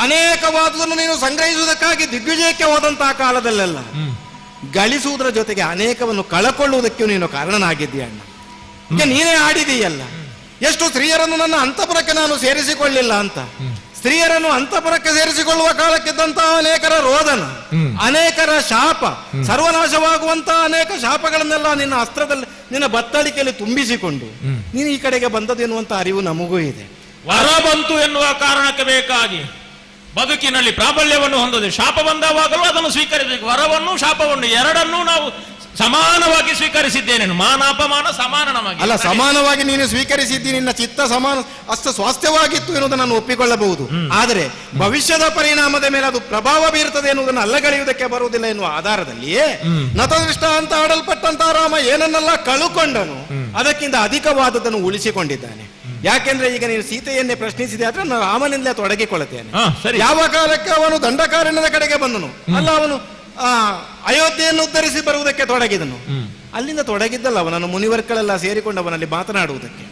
ಅನೇಕವಾದುದನ್ನು ನೀನು ಸಂಗ್ರಹಿಸುವುದಕ್ಕಾಗಿ ದಿಗ್ವಿಜಯಕ್ಕೆ ಹೋದಂತಹ ಕಾಲದಲ್ಲೆಲ್ಲ ಗಳಿಸುವುದರ ಜೊತೆಗೆ ಅನೇಕವನ್ನು ಕಳಕೊಳ್ಳುವುದಕ್ಕೆ ನೀನು ಕಾರಣನಾಗಿದ್ದೀಯ ಅಣ್ಣ. ಈಗ ನೀನೇ ಆಡಿದೀಯಲ್ಲ, ಎಷ್ಟು ಸ್ತ್ರೀಯರನ್ನು ನನ್ನ ಅಂತಃಪುರಕ್ಕೆ ನಾನು ಸೇರಿಸಿಕೊಳ್ಳಿಲ್ಲ ಅಂತ. ಸ್ತ್ರೀಯರನ್ನು ಅಂತಃಪುರಕ್ಕೆ ಸೇರಿಸಿಕೊಳ್ಳುವ ಕಾಲಕ್ಕಿದ್ದಂತಹ ಅನೇಕರ ರೋದನ, ಅನೇಕರ ಶಾಪ, ಸರ್ವನಾಶವಾಗುವಂತಹ ಅನೇಕ ಶಾಪಗಳನ್ನೆಲ್ಲ ನಿನ್ನ ಅಸ್ತ್ರದಲ್ಲಿ, ನಿನ್ನ ಬತ್ತಳಿಕೆಯಲ್ಲಿ ತುಂಬಿಸಿಕೊಂಡು ನೀನು ಈ ಕಡೆಗೆ ಬಂದದ್ದು ಎನ್ನುವಂತ ಅರಿವು ನಮಗೂ ಇದೆ. ವರ ಬಂತು ಎನ್ನುವ ಕಾರಣಕ್ಕೆ ಬೇಕಾಗಿ ಬದುಕಿನಲ್ಲಿ ಪ್ರಾಬಲ್ಯವನ್ನು ಹೊಂದದೆ ಶಾಪ ಬಂದವಾಗಲೂ ಅದನ್ನು ಸ್ವೀಕರಿಸಬೇಕು. ವರವನ್ನು ಶಾಪವನ್ನು ಎರಡನ್ನೂ ನಾವು ಸಮಾನವಾಗಿ ಸ್ವೀಕರಿಸಿದ್ದೇನೆ. ಮಾನಾಪಮಾನ ಸಮಾನ ನಮಗೆ ಅಲ್ಲ, ಸಮಾನವಾಗಿ ನೀನು ಸ್ವೀಕರಿಸಿದ್ದಿ. ನಿನ್ನ ಚಿತ್ತ ಸಮಾನ ಅಷ್ಟು ಸ್ವಾಸ್ಥ್ಯವಾಗಿತ್ತು ಎನ್ನುವುದನ್ನು ನಾನು ಒಪ್ಪಿಕೊಳ್ಳಬಹುದು. ಆದರೆ ಭವಿಷ್ಯದ ಪರಿಣಾಮದ ಮೇಲೆ ಅದು ಪ್ರಭಾವ ಬೀರುತ್ತದೆ ಎನ್ನುವುದನ್ನು ಅಲ್ಲಗಳೆಯುವುದಕ್ಕೆ ಬರುವುದಿಲ್ಲ ಎನ್ನುವ ಆಧಾರದಲ್ಲಿಯೇ ನತದೃಷ್ಟ ಅಂತ ಆಡಲ್ಪಟ್ಟಂತಹ ರಾಮ ಏನನ್ನೆಲ್ಲ ಕಳುಕೊಂಡನು ಅದಕ್ಕಿಂತ ಅಧಿಕವಾದದನ್ನು ಉಳಿಸಿಕೊಂಡಿದ್ದಾನೆ. ಯಾಕೆಂದ್ರೆ ಈಗ ನೀನು ಸೀತೆಯನ್ನೇ ಪ್ರಶ್ನಿಸಿದೆ ಆದ್ರೆ ನಾನು ರಾಮನಿಂದಲೇ ತೊಡಗಿಕೊಳ್ಳುತ್ತೇನೆ. ಯಾವ ಕಾಲಕ್ಕೆ ಅವನು ದಂಡಕಾರಣ್ಯದ ಕಡೆಗೆ ಬಂದನು ಅಲ್ಲ, ಅವನು ಅಯೋಧ್ಯೆಯನ್ನು ಉದ್ಧರಿಸಿ ಬರುವುದಕ್ಕೆ ತೊಡಗಿದನು. ಅಲ್ಲಿಂದ ತೊಡಗಿದ್ದಲ್ಲ ಅವನನ್ನು ಮುನಿವರ್ಗಳೆಲ್ಲ ಸೇರಿಕೊಂಡು ಅವನಲ್ಲಿ ಮಾತನಾಡುವುದಕ್ಕೆ.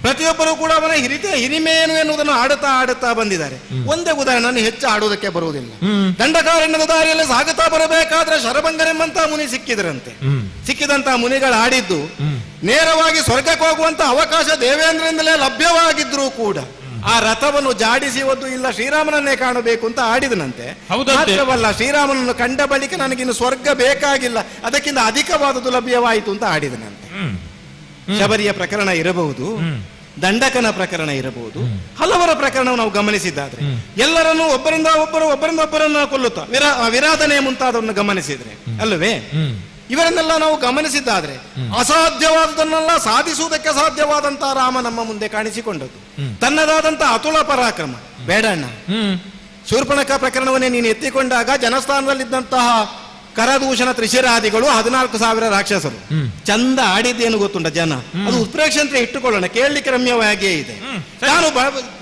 ಪ್ರತಿಯೊಬ್ಬರು ಕೂಡ ಅವನ ಹಿರಿಮೆ ಏನು ಎನ್ನುವುದನ್ನು ಆಡುತ್ತಾ ಬಂದಿದ್ದಾರೆ. ಒಂದೇ ಉದಾಹರಣೆ, ಹೆಚ್ಚು ಆಡುವುದಕ್ಕೆ ಬರುವುದಿಲ್ಲ. ದಂಡಕಾರಣ್ಯದ ದಾರಿಯಲ್ಲಿ ಸಾಗುತ್ತಾ ಬರಬೇಕಾದ್ರೆ ಶರಭಂಗನೆಂಬಂತಹ ಮುನಿ ಸಿಕ್ಕಿದರಂತೆ. ಸಿಕ್ಕಿದಂತಹ ಮುನಿಗಳು ಆಡಿದ್ದು ನೇರವಾಗಿ ಸ್ವರ್ಗಕ್ಕೆ ಹೋಗುವಂತ ಅವಕಾಶ ದೇವೇಂದ್ರನಿಂದಲೇ ಲಭ್ಯವಾಗಿದ್ರೂ ಕೂಡ ಆ ರಥವನ್ನು ಜಾಡಿಸಿ ಒದ್ದು ಇಲ್ಲ ಶ್ರೀರಾಮನನ್ನೇ ಕಾಣಬೇಕು ಅಂತ ಆಡಿದನಂತೆ. ಹೌದಂತೆ. ಮಾತ್ರವಲ್ಲ, ಶ್ರೀರಾಮನನ್ನು ಕಂಡ ಬಳಿಕ ನನಗಿನ್ನು ಸ್ವರ್ಗ ಬೇಕಾಗಿಲ್ಲ, ಅದಕ್ಕಿಂತ ಅಧಿಕವಾದದ್ದು ಲಭ್ಯವಾಯಿತು ಅಂತ ಆಡಿದನಂತೆ. ಶಬರಿಯ ಪ್ರಕರಣ ಇರಬಹುದು, ದಂಡಕನ ಪ್ರಕರಣ ಇರಬಹುದು, ಹಲವರ ಪ್ರಕರಣವನ್ನು ನಾವು ಗಮನಿಸಿದ್ದಾದ್ರೆ ಎಲ್ಲರನ್ನೂ ಒಬ್ಬರಿಂದ ಒಬ್ಬರನ್ನ ಕೊಲ್ಲುತ್ತಾ ವಿರಾಧನೆ ಮುಂತಾದವನ್ನು ಗಮನಿಸಿದ್ರೆ ಅಲ್ಲವೇ, ಇವರನ್ನೆಲ್ಲ ನಾವು ಗಮನಿಸಿದ್ದಾದ್ರೆ ಅಸಾಧ್ಯವಾದದನ್ನೆಲ್ಲ ಸಾಧಿಸುವುದಕ್ಕೆ ಸಾಧ್ಯವಾದಂತಹ ರಾಮ ನಮ್ಮ ಮುಂದೆ ಕಾಣಿಸಿಕೊಂಡದ್ದು. ತನ್ನದಾದಂತಹ ಅತುಲ ಪರಾಕ್ರಮ ಬೇಡಣ್ಣ. ಶೂರ್ಪಣಖ ಪ್ರಕರಣವನ್ನೇ ನೀನು ಎತ್ತಿಕೊಂಡಾಗ ಜನಸ್ಥಾನದಲ್ಲಿದ್ದಂತಹ ಕರದೂಷಣ ತ್ರಿಶಿರಾದಿಗಳು 14,000 ರಾಕ್ಷಸರು ಚಂದ ಆಡಿದ್ದೇನು ಗೊತ್ತುಂಟ ಜನ. ಅದು ಉತ್ಪ್ರೇಕ್ಷೆ ಅಂತ ಇಟ್ಟುಕೊಳ್ಳೋಣ, ಕೇಳಲಿಕ್ಕೆ ರಮ್ಯವಾಗಿಯೇ ಇದೆ. ನಾನು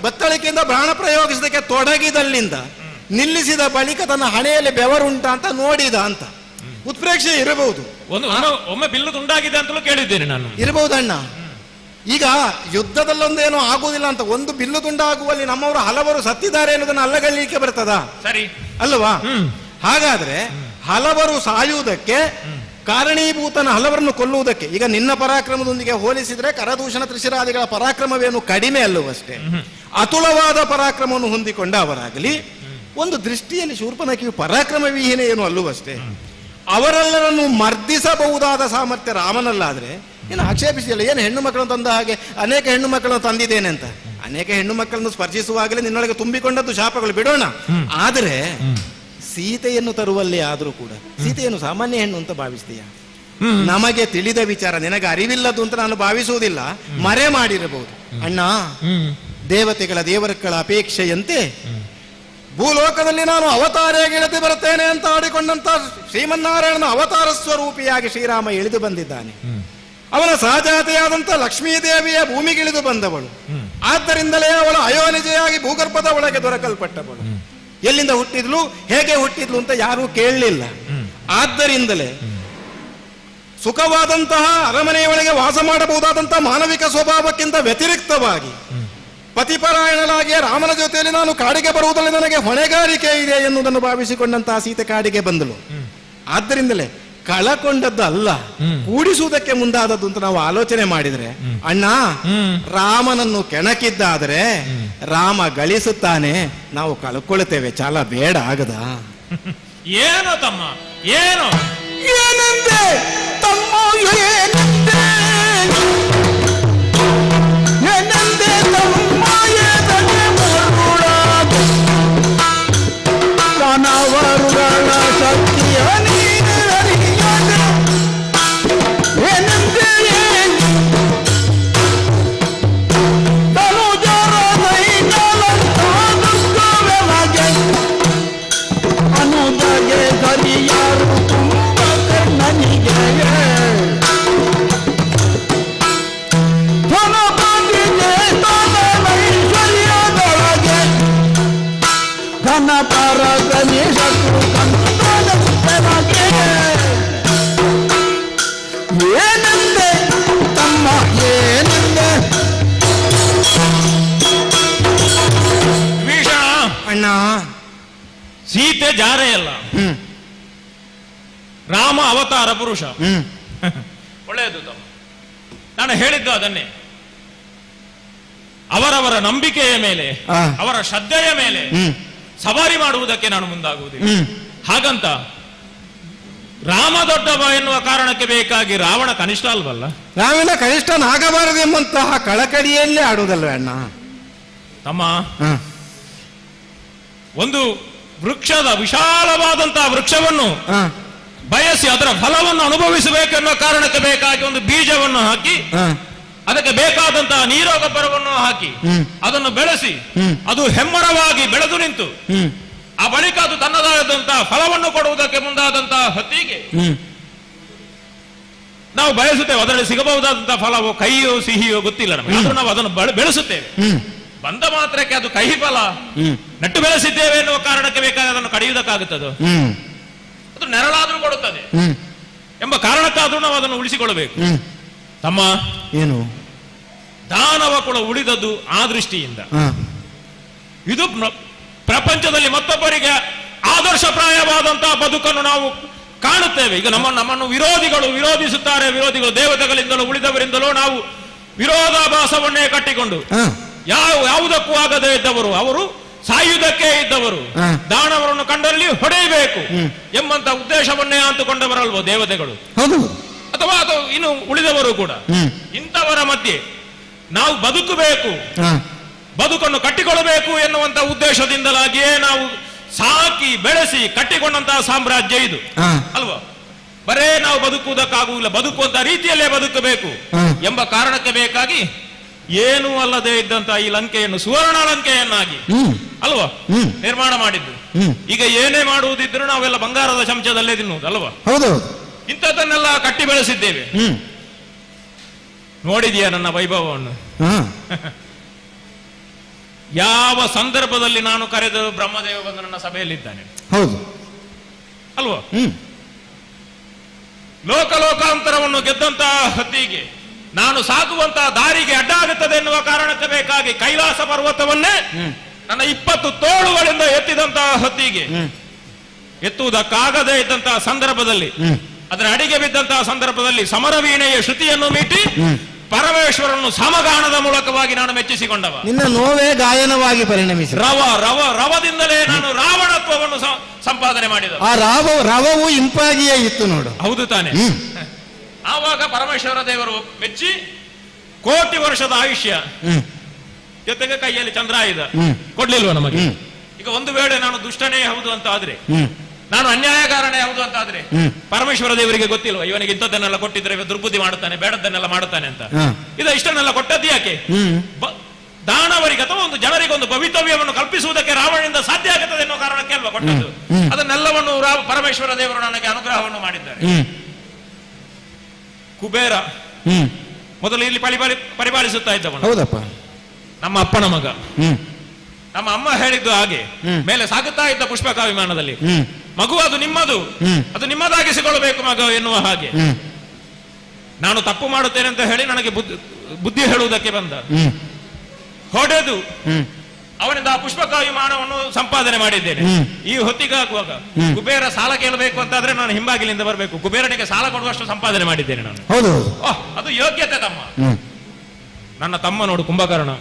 ಬತ್ತಳಿಕೆಯಿಂದ ಪ್ರಾಣ ಪ್ರಯೋಗಿಸೋದಕ್ಕೆ ತೊಡಗಿದಲ್ಲಿಂದ ನಿಲ್ಲಿಸಿದ ಬಳಿಕ ತನ್ನ ಹಣೆಯಲ್ಲಿ ಬೆವರುಂಟ ಅಂತ ನೋಡಿದ ಅಂತ ಉತ್ಪ್ರೇಕ್ಷೆ ಇರಬಹುದು. ಒಮ್ಮೆ ಬಿಲ್ಲು ತುಂಡಾಗಿದೆ ಅಂತಲೂ ಕೇಳಿದ್ದೇನೆ ನಾನು. ಇರಬಹುದಣ್ಣ. ಈಗ ಯುದ್ಧದಲ್ಲೊಂದೇನೋ ಆಗುವುದಿಲ್ಲ ಅಂತ ಒಂದು ಬಿಲ್ಲು ತುಂಡಾಗುವಲ್ಲಿ ನಮ್ಮವರು ಹಲವರು ಸತ್ತಿದ್ದಾರೆ ಎನ್ನುವುದನ್ನು ಅಲ್ಲಗಲಿಕ್ಕೆ ಬರ್ತದ ಸರಿ ಅಲ್ವಾ? ಹಾಗಾದ್ರೆ ಹಲವರು ಸಾಯುವುದಕ್ಕೆ ಕಾರಣೀಭೂತನ ಹಲವರನ್ನು ಕೊಲ್ಲುವುದಕ್ಕೆ, ಈಗ ನಿನ್ನ ಪರಾಕ್ರಮದೊಂದಿಗೆ ಹೋಲಿಸಿದ್ರೆ ಕರದೂಷಣ ತ್ರಿಶಿರಾದಿಗಳ ಪರಾಕ್ರಮವೇನು ಕಡಿಮೆ ಅಲ್ಲವಷ್ಟೇ. ಅತುಲವಾದ ಪರಾಕ್ರಮವನ್ನು ಹೊಂದಿಕೊಂಡ ಅವರಾಗಲಿ, ಒಂದು ದೃಷ್ಟಿಯಲ್ಲಿ ಶೂರ್ಪನಖಿಯು ಪರಾಕ್ರಮ ವಿಹೀನ ಏನು ಅಲ್ಲವಷ್ಟೇ. ಅವರೆಲ್ಲರನ್ನು ಮರ್ದಿಸಬಹುದಾದ ಸಾಮರ್ಥ್ಯ ರಾಮನಲ್ಲಾದ್ರೆ ಏನು ಆಕ್ಷೇಪಿಸಿಲ್ಲ. ಏನು ಹೆಣ್ಣು ಮಕ್ಕಳನ್ನು ತಂದ ಹಾಗೆ ಅನೇಕ ಹೆಣ್ಣು ಮಕ್ಕಳನ್ನು ತಂದಿದ್ದೇನೆ ಅಂತ, ಅನೇಕ ಹೆಣ್ಣು ಮಕ್ಕಳನ್ನು ಸ್ಪರ್ಶಿಸುವಾಗಲೇ ನಿನ್ನೊಳಗೆ ತುಂಬಿಕೊಂಡದ್ದು ಶಾಪಗಳು ಬಿಡೋಣ. ಆದರೆ ಸೀತೆಯನ್ನು ತರುವಲ್ಲಿ ಆದರೂ ಕೂಡ ಸೀತೆಯನ್ನು ಸಾಮಾನ್ಯ ಹೆಣ್ಣು ಅಂತ ಭಾವಿಸ್ತೀಯ? ನಮಗೆ ತಿಳಿದ ವಿಚಾರ, ನಿನಗೆ ಅರಿವಿಲ್ಲದ್ದು ಅಂತ ನಾನು ಭಾವಿಸುವುದಿಲ್ಲ. ಮರೆ ಮಾಡಿರಬಹುದು ಅಣ್ಣ. ದೇವತೆಗಳ ದೇವರುಗಳ ಅಪೇಕ್ಷೆಯಂತೆ ಭೂಲೋಕದಲ್ಲಿ ನಾನು ಅವತಾರಿಯಾಗಿ ಇಳಿದು ಬರುತ್ತೇನೆ ಅಂತ ಆಡಿಕೊಂಡಂತ ಶ್ರೀಮನ್ನಾರಾಯಣನ ಅವತಾರ ಸ್ವರೂಪಿಯಾಗಿ ಶ್ರೀರಾಮ ಇಳಿದು ಬಂದಿದ್ದಾನೆ. ಅವನ ಸಹಜಾತೆಯಾದಂಥ ಲಕ್ಷ್ಮೀದೇವಿಯ ಭೂಮಿಗಿಳಿದು ಬಂದವಳು. ಆದ್ದರಿಂದಲೇ ಅವಳು ಅಯೋನಿಜೆಯಾಗಿ ಭೂಗರ್ಭದ ಒಳಗೆ ದೊರಕಲ್ಪಟ್ಟವಳು. ಎಲ್ಲಿಂದ ಹುಟ್ಟಿದ್ಲು, ಹೇಗೆ ಹುಟ್ಟಿದ್ಲು ಅಂತ ಯಾರೂ ಕೇಳಲಿಲ್ಲ. ಆದ್ದರಿಂದಲೇ ಸುಖವಾದಂತಹ ಅರಮನೆಯೊಳಗೆ ವಾಸ ಮಾಡಬಹುದಾದಂತಹ ಮಾನವಿಕ ಸ್ವಭಾವಕ್ಕಿಂತ ವ್ಯತಿರಿಕ್ತವಾಗಿ ಪತಿಪರಾಯಣಲಾಗಿಯೇ ರಾಮನ ಜೊತೆಯಲ್ಲಿ ನಾನು ಕಾಡಿಗೆ ಬರುವುದರಲ್ಲಿ ನನಗೆ ಹೊಣೆಗಾರಿಕೆ ಇದೆ ಎನ್ನುವುದನ್ನು ಭಾವಿಸಿಕೊಂಡಂತಹ ಸೀತೆ ಕಾಡಿಗೆ ಬಂದಳು. ಆದ್ದರಿಂದಲೇ ಕಳಕೊಂಡದ್ದು ಅಲ್ಲ, ಕೂಡಿಸುವುದಕ್ಕೆ ಮುಂದಾದದ್ದು ಅಂತ ನಾವು ಆಲೋಚನೆ ಮಾಡಿದ್ರೆ ಅಣ್ಣ, ರಾಮನನ್ನು ಕೆಣಕಿದ್ದಾದರೆ ರಾಮ ಗಳಿಸುತ್ತಾನೆ, ನಾವು ಕಳ್ಕೊಳ್ತೇವೆ. ಚಾಲ ಬೇಡ ಆಗದ. ಏನೋ ತಮ್ಮ, ಏನೋ ಏನಂದೆ ತಮ್ಮ, ಏನಂದೆ ತಮ್ಮ, ಕನವರುಗಳ ಶಕ್ತಿಯ ನೀರರಿಯದೆ ಏನಂದೆ ತನುಜರ ದೈನಲಂತಾದುಕ್ಕವೆಲಗೆ ಅನುದಗೆ ಸರಿಯಾರು ತುಂಬ ಕಣ್ಣನಿಗೆ ಘನ ಪರ ಗಣೇಶರು ಕಂದಗೆ ಏನಂದೆ ತಮ್ಮ, ಏನಂದೆ ವಿಭೀಷಣ. ಅಣ್ಣ, ಸೀತೆ ಜಾರೆ ಅಲ್ಲ, ರಾಮ ಅವತಾರ ಪುರುಷ. ಒಳ್ಳೆಯದು ತಮ್ಮ, ನಾನು ಹೇಳಿದ್ದು ಅದನ್ನೇ. ಅವರವರ ನಂಬಿಕೆಯ ಮೇಲೆ, ಅವರ ಶ್ರದ್ಧೆಯ ಮೇಲೆ ಸವಾರಿ ಮಾಡುವುದಕ್ಕೆ ನಾನು ಮುಂದಾಗುವುದಿಲ್ಲ. ಹಾಗಂತ ರಾಮ ದೊಡ್ಡವ ಎನ್ನುವ ಕಾರಣಕ್ಕೆ ಬೇಕಾಗಿ ರಾವಣ ಕನಿಷ್ಠ ಅಲ್ವಲ್ಲ. ರಾವಣ ಕನಿಷ್ಠನಾಗಬಾರದೆಂಬಂತಹ ಕಳಕಳಿಯಲ್ಲೇ ಆಡುವುದಲ್ವೇ ಅಣ್ಣ? ತಮ್ಮ, ಒಂದು ವೃಕ್ಷದ ವಿಶಾಲವಾದಂತಹ ವೃಕ್ಷವನ್ನು ಬಯಸಿ ಅದರ ಫಲವನ್ನು ಅನುಭವಿಸಬೇಕೆನ್ನುವ ಕಾರಣಕ್ಕೆ ಬೇಕಾಗಿ ಒಂದು ಬೀಜವನ್ನು ಹಾಕಿ ಅದಕ್ಕೆ ಬೇಕಾದಂತಹ ನೀರು ಗೊಬ್ಬರವನ್ನು ಹಾಕಿ ಅದನ್ನು ಬೆಳೆಸಿ ಅದು ಹೆಮ್ಮರವಾಗಿ ಬೆಳೆದು ನಿಂತು ಆ ಬಳಿಕ ಅದು ತನ್ನದಾದಂತಹ ಫಲವನ್ನು ಕೊಡುವುದಕ್ಕೆ ಮುಂದಾದಂತಹ ಹೊತ್ತಿಗೆ ನಾವು ಬಯಸುತ್ತೇವೆ. ಅದರಲ್ಲಿ ಸಿಗಬಹುದಾದಂತಹ ಫಲವೋ ಕಹಿಯೋ ಸಿಹಿಯೋ ಗೊತ್ತಿಲ್ಲ ನಮಗೆ, ಆದ್ರೂ ನಾವು ಅದನ್ನು ಬೆಳೆಸುತ್ತೇವೆ. ಬಂದ ಮಾತ್ರಕ್ಕೆ ಅದು ಕಹಿ ಫಲ ನೆಟ್ಟು ಬೆಳೆಸಿದ್ದೇವೆ ಎನ್ನುವ ಕಾರಣಕ್ಕೆ ಬೇಕಾಗಿ ಅದನ್ನು ಕಡಿಯುವುದಕ್ಕಾಗುತ್ತದೆ. ಅದು ನೆರಳಾದ್ರೂ ಕೊಡುತ್ತದೆ ಎಂಬ ಕಾರಣಕ್ಕಾದ್ರೂ ನಾವು ಅದನ್ನು ಉಳಿಸಿಕೊಳ್ಳಬೇಕು. ತಮ್ಮ, ಏನು ದಾನವ ಕುಲ ಉಳಿದದ್ದು ಆ ದೃಷ್ಟಿಯಿಂದ. ಇದು ಪ್ರಪಂಚದಲ್ಲಿ ಮತ್ತೊಬ್ಬರಿಗೆ ಆದರ್ಶಪ್ರಾಯವಾದಂತಹ ಬದುಕನ್ನು ನಾವು ಕಾಣುತ್ತೇವೆ. ಈಗ ನಮ್ಮನ್ನು ವಿರೋಧಿಸುತ್ತಾರೆ. ವಿರೋಧಿಗಳು ದೇವತೆಗಳಿಂದಲೂ ಉಳಿದವರಿಂದಲೂ ನಾವು ವಿರೋಧಾಭಾಸವನ್ನೇ ಕಟ್ಟಿಕೊಂಡು ಯಾವುದಕ್ಕೂ ಆಗದೇ ಇದ್ದವರು, ಅವರು ಸಾಯುವುದಕ್ಕೆ ಇದ್ದವರು, ಹ. ದಾನವರನ್ನು ಕಂಡಲ್ಲಿ ಹೊಡೆಯಬೇಕು ಎಂಬಂತ ಉದ್ದೇಶವನ್ನೇ ಅಂತುಕೊಂಡವರಲ್ವೋ ದೇವತೆಗಳು, ಹೌದು. ಅಥವಾ ಇನ್ನು ಉಳಿದವರು ಕೂಡ. ಇಂಥವರ ಮಧ್ಯೆ ನಾವು ಬದುಕಬೇಕು, ಬದುಕನ್ನು ಕಟ್ಟಿಕೊಳ್ಳಬೇಕು ಎನ್ನುವಂತ ಉದ್ದೇಶದಿಂದಲಾಗಿಯೇ ನಾವು ಸಾಕಿ ಬೆಳೆಸಿ ಕಟ್ಟಿಕೊಂಡಂತಹ ಸಾಮ್ರಾಜ್ಯ ಇದು ಅಲ್ವಾ. ಬರೇ ನಾವು ಬದುಕುವುದಕ್ಕಾಗುವುದಿಲ್ಲ, ಬದುಕುವಂತ ರೀತಿಯಲ್ಲೇ ಬದುಕಬೇಕು ಎಂಬ ಕಾರಣಕ್ಕೆ ಬೇಕಾಗಿ ಏನೂ ಅಲ್ಲದೆ ಇದ್ದಂತಹ ಈ ಲಂಕೆಯನ್ನು ಸುವರ್ಣ ಲಂಕೆಯನ್ನಾಗಿ ಅಲ್ವಾ ನಿರ್ಮಾಣ ಮಾಡಿದ್ದು. ಈಗ ಏನೇ ಮಾಡುವುದಿದ್ರು ನಾವೆಲ್ಲ ಬಂಗಾರದ ಚಮಚದಲ್ಲೇ ತಿನ್ನುವುದು ಅಲ್ವಾ. ಹೌದೌದು. ಇಂಥದ್ದನ್ನೆಲ್ಲ ಕಟ್ಟಿ ಬೆಳೆಸಿದ್ದೇವೆ. ನೋಡಿದೀಯಾ ನನ್ನ ವೈಭವವನ್ನು? ಯಾವ ಸಂದರ್ಭದಲ್ಲಿ ನಾನು ಕರೆದು ಬ್ರಹ್ಮದೇವ ಬಂದು ನನ್ನ ಸಭೆಯಲ್ಲಿದ್ದಾನೆ ಹೌದು ಅಲ್ವಾ. ಲೋಕಾಂತರವನ್ನು ಗೆದ್ದಂತಹ ಹೊತ್ತಿಗೆ ನಾನು ಸಾಗುವಂತಹ ದಾರಿಗೆ ಅಡ್ಡ ಆಗುತ್ತದೆ ಎನ್ನುವ ಕಾರಣಕ್ಕೆ ಬೇಕಾಗಿ ಕೈಲಾಸ ಪರ್ವತವನ್ನೇ ನನ್ನ 20 ತೋಳುಗಳಿಂದ ಎತ್ತಿದಂತಹ ಹೊತ್ತಿಗೆ, ಎತ್ತುವುದಕ್ಕಾಗದೇ ಇದ್ದಂತಹ ಸಂದರ್ಭದಲ್ಲಿ, ಅದರ ಅಡಿಗೆ ಬಿದ್ದಂತಹ ಸಂದರ್ಭದಲ್ಲಿ ಸಮರವೀಣೆಯ ಶ್ರುತಿಯನ್ನು ಮೀಟಿ ಪರಮೇಶ್ವರನ್ನು ಸಮಗಾನದ ಮೂಲಕವಾಗಿ ನಾನು ಮೆಚ್ಚಿಸಿಕೊಂಡವ. ನಿನ್ನ ನೋವೇ ಗಾಯನವಾಗಿ ಪರಿಣಮಿಸಿ ರವದಿಂದಲೇ ನಾನು ರಾವಣತ್ವವನ್ನು ಸಂಪಾದನೆ ಮಾಡಿದ. ಆ ರವವು ಇಂಪಾಗಿಯೇ ಇತ್ತು ನೋಡು. ಹೌದು ತಾನೆ. ಆವಾಗ ಪರಮೇಶ್ವರ ದೇವರು ಮೆಚ್ಚಿ ಕೋಟಿ ವರ್ಷದ ಆಯುಷ್ಯ ಜೊತೆಗೆ ಕೈಯಲ್ಲಿ ಚಂದ್ರಾಯುಧ ಕೊಡ್ಲಿಲ್ವ ನಮಗೆ. ಈಗ ಒಂದು ವೇಳೆ ನಾನು ದುಷ್ಟನೇ ಹೌದು ಅಂತ ಆದ್ರೆ, ನಾನು ಅನ್ಯಾಯಕಾರನೇ ಹೌದು ಅಂತ ಆದ್ರೆ, ಪರಮೇಶ್ವರ ದೇವರಿಗೆ ಗೊತ್ತಿಲ್ವ ಇವನಿಗೆ ಇಂಥದ್ದನ್ನೆಲ್ಲ ಕೊಟ್ಟಿದ್ರೆ ದುರ್ಬುದ್ಧಿ ಮಾಡುತ್ತಾನೆ, ಬೇಡದ್ದನ್ನೆಲ್ಲ ಮಾಡುತ್ತಾನೆ ಅಂತ. ಇಷ್ಟನ್ನೆಲ್ಲ ಕೊಟ್ಟದ್ದು ಯಾಕೆ? ದಾನವರಿಗೆ ಅಥವಾ ಒಂದು ಜನರಿಗೆ ಒಂದು ಭವಿತವ್ಯವನ್ನು ಕಲ್ಪಿಸುವುದಕ್ಕೆ ರಾವಣನಿಂದ ಸಾಧ್ಯ ಆಗುತ್ತದೆ ಎನ್ನುವ ಕಾರಣಕ್ಕೆ ಅಲ್ವಾ ಕೊಟ್ಟದ್ದು. ಅದನ್ನೆಲ್ಲವನ್ನು ಪರಮೇಶ್ವರ ದೇವರು ನನಗೆ ಅನುಗ್ರಹವನ್ನು ಮಾಡಿದ್ದಾರೆ. ಕುಬೇರ ಮೊದಲು ಇಲ್ಲಿ ಪರಿಪಾಲಿಸುತ್ತಾ ಇದ್ದವನು. ಹೌದಪ್ಪ. ನಮ್ಮ ಅಪ್ಪನ ಮಗ. ನಮ್ಮ ಅಮ್ಮ ಹೇಳಿದ್ದು ಹಾಗೆ ಮೇಲೆ ಸಾಗುತ್ತಾ ಇದ್ದ ಪುಷ್ಪಕ ವಿಮಾನದಲ್ಲಿ, ಮಗು ಅದು ನಿಮ್ಮದು, ಅದು ನಿಮ್ಮದಾಗಿಸಿಕೊಳ್ಳಬೇಕು ಮಗ ಎನ್ನುವ ಹಾಗೆ. ನಾನು ತಪ್ಪು ಮಾಡುತ್ತೇನೆ ಅಂತ ಹೇಳಿ ನನಗೆ ಬುದ್ಧಿ ಹೇಳುವುದಕ್ಕೆ ಬಂದ. ಹೊಡೆದು ಅವನಿಂದ ಆ ಪುಷ್ಪಕ ವಿಮಾನವನ್ನು ಸಂಪಾದನೆ ಮಾಡಿದ್ದೇನೆ. ಈ ಹೊತ್ತಿಗಾಗುವಾಗ ಕುಬೇರ ಸಾಲ ಕೇಳಬೇಕು ಅಂತಾದ್ರೆ ನಾನು ಹಿಂಬಾಗಿಲಿಂದ ಬರಬೇಕು. ಕುಬೇರನಿಗೆ ಸಾಲ ಕೊಡುವಷ್ಟು ಸಂಪಾದನೆ ಮಾಡಿದ್ದೇನೆ ನಾನು. ಅದು ಯೋಗ್ಯತೆ ತಮ್ಮ. ನನ್ನ ತಮ್ಮ ನೋಡು ಕುಂಭಕರ್ಣ,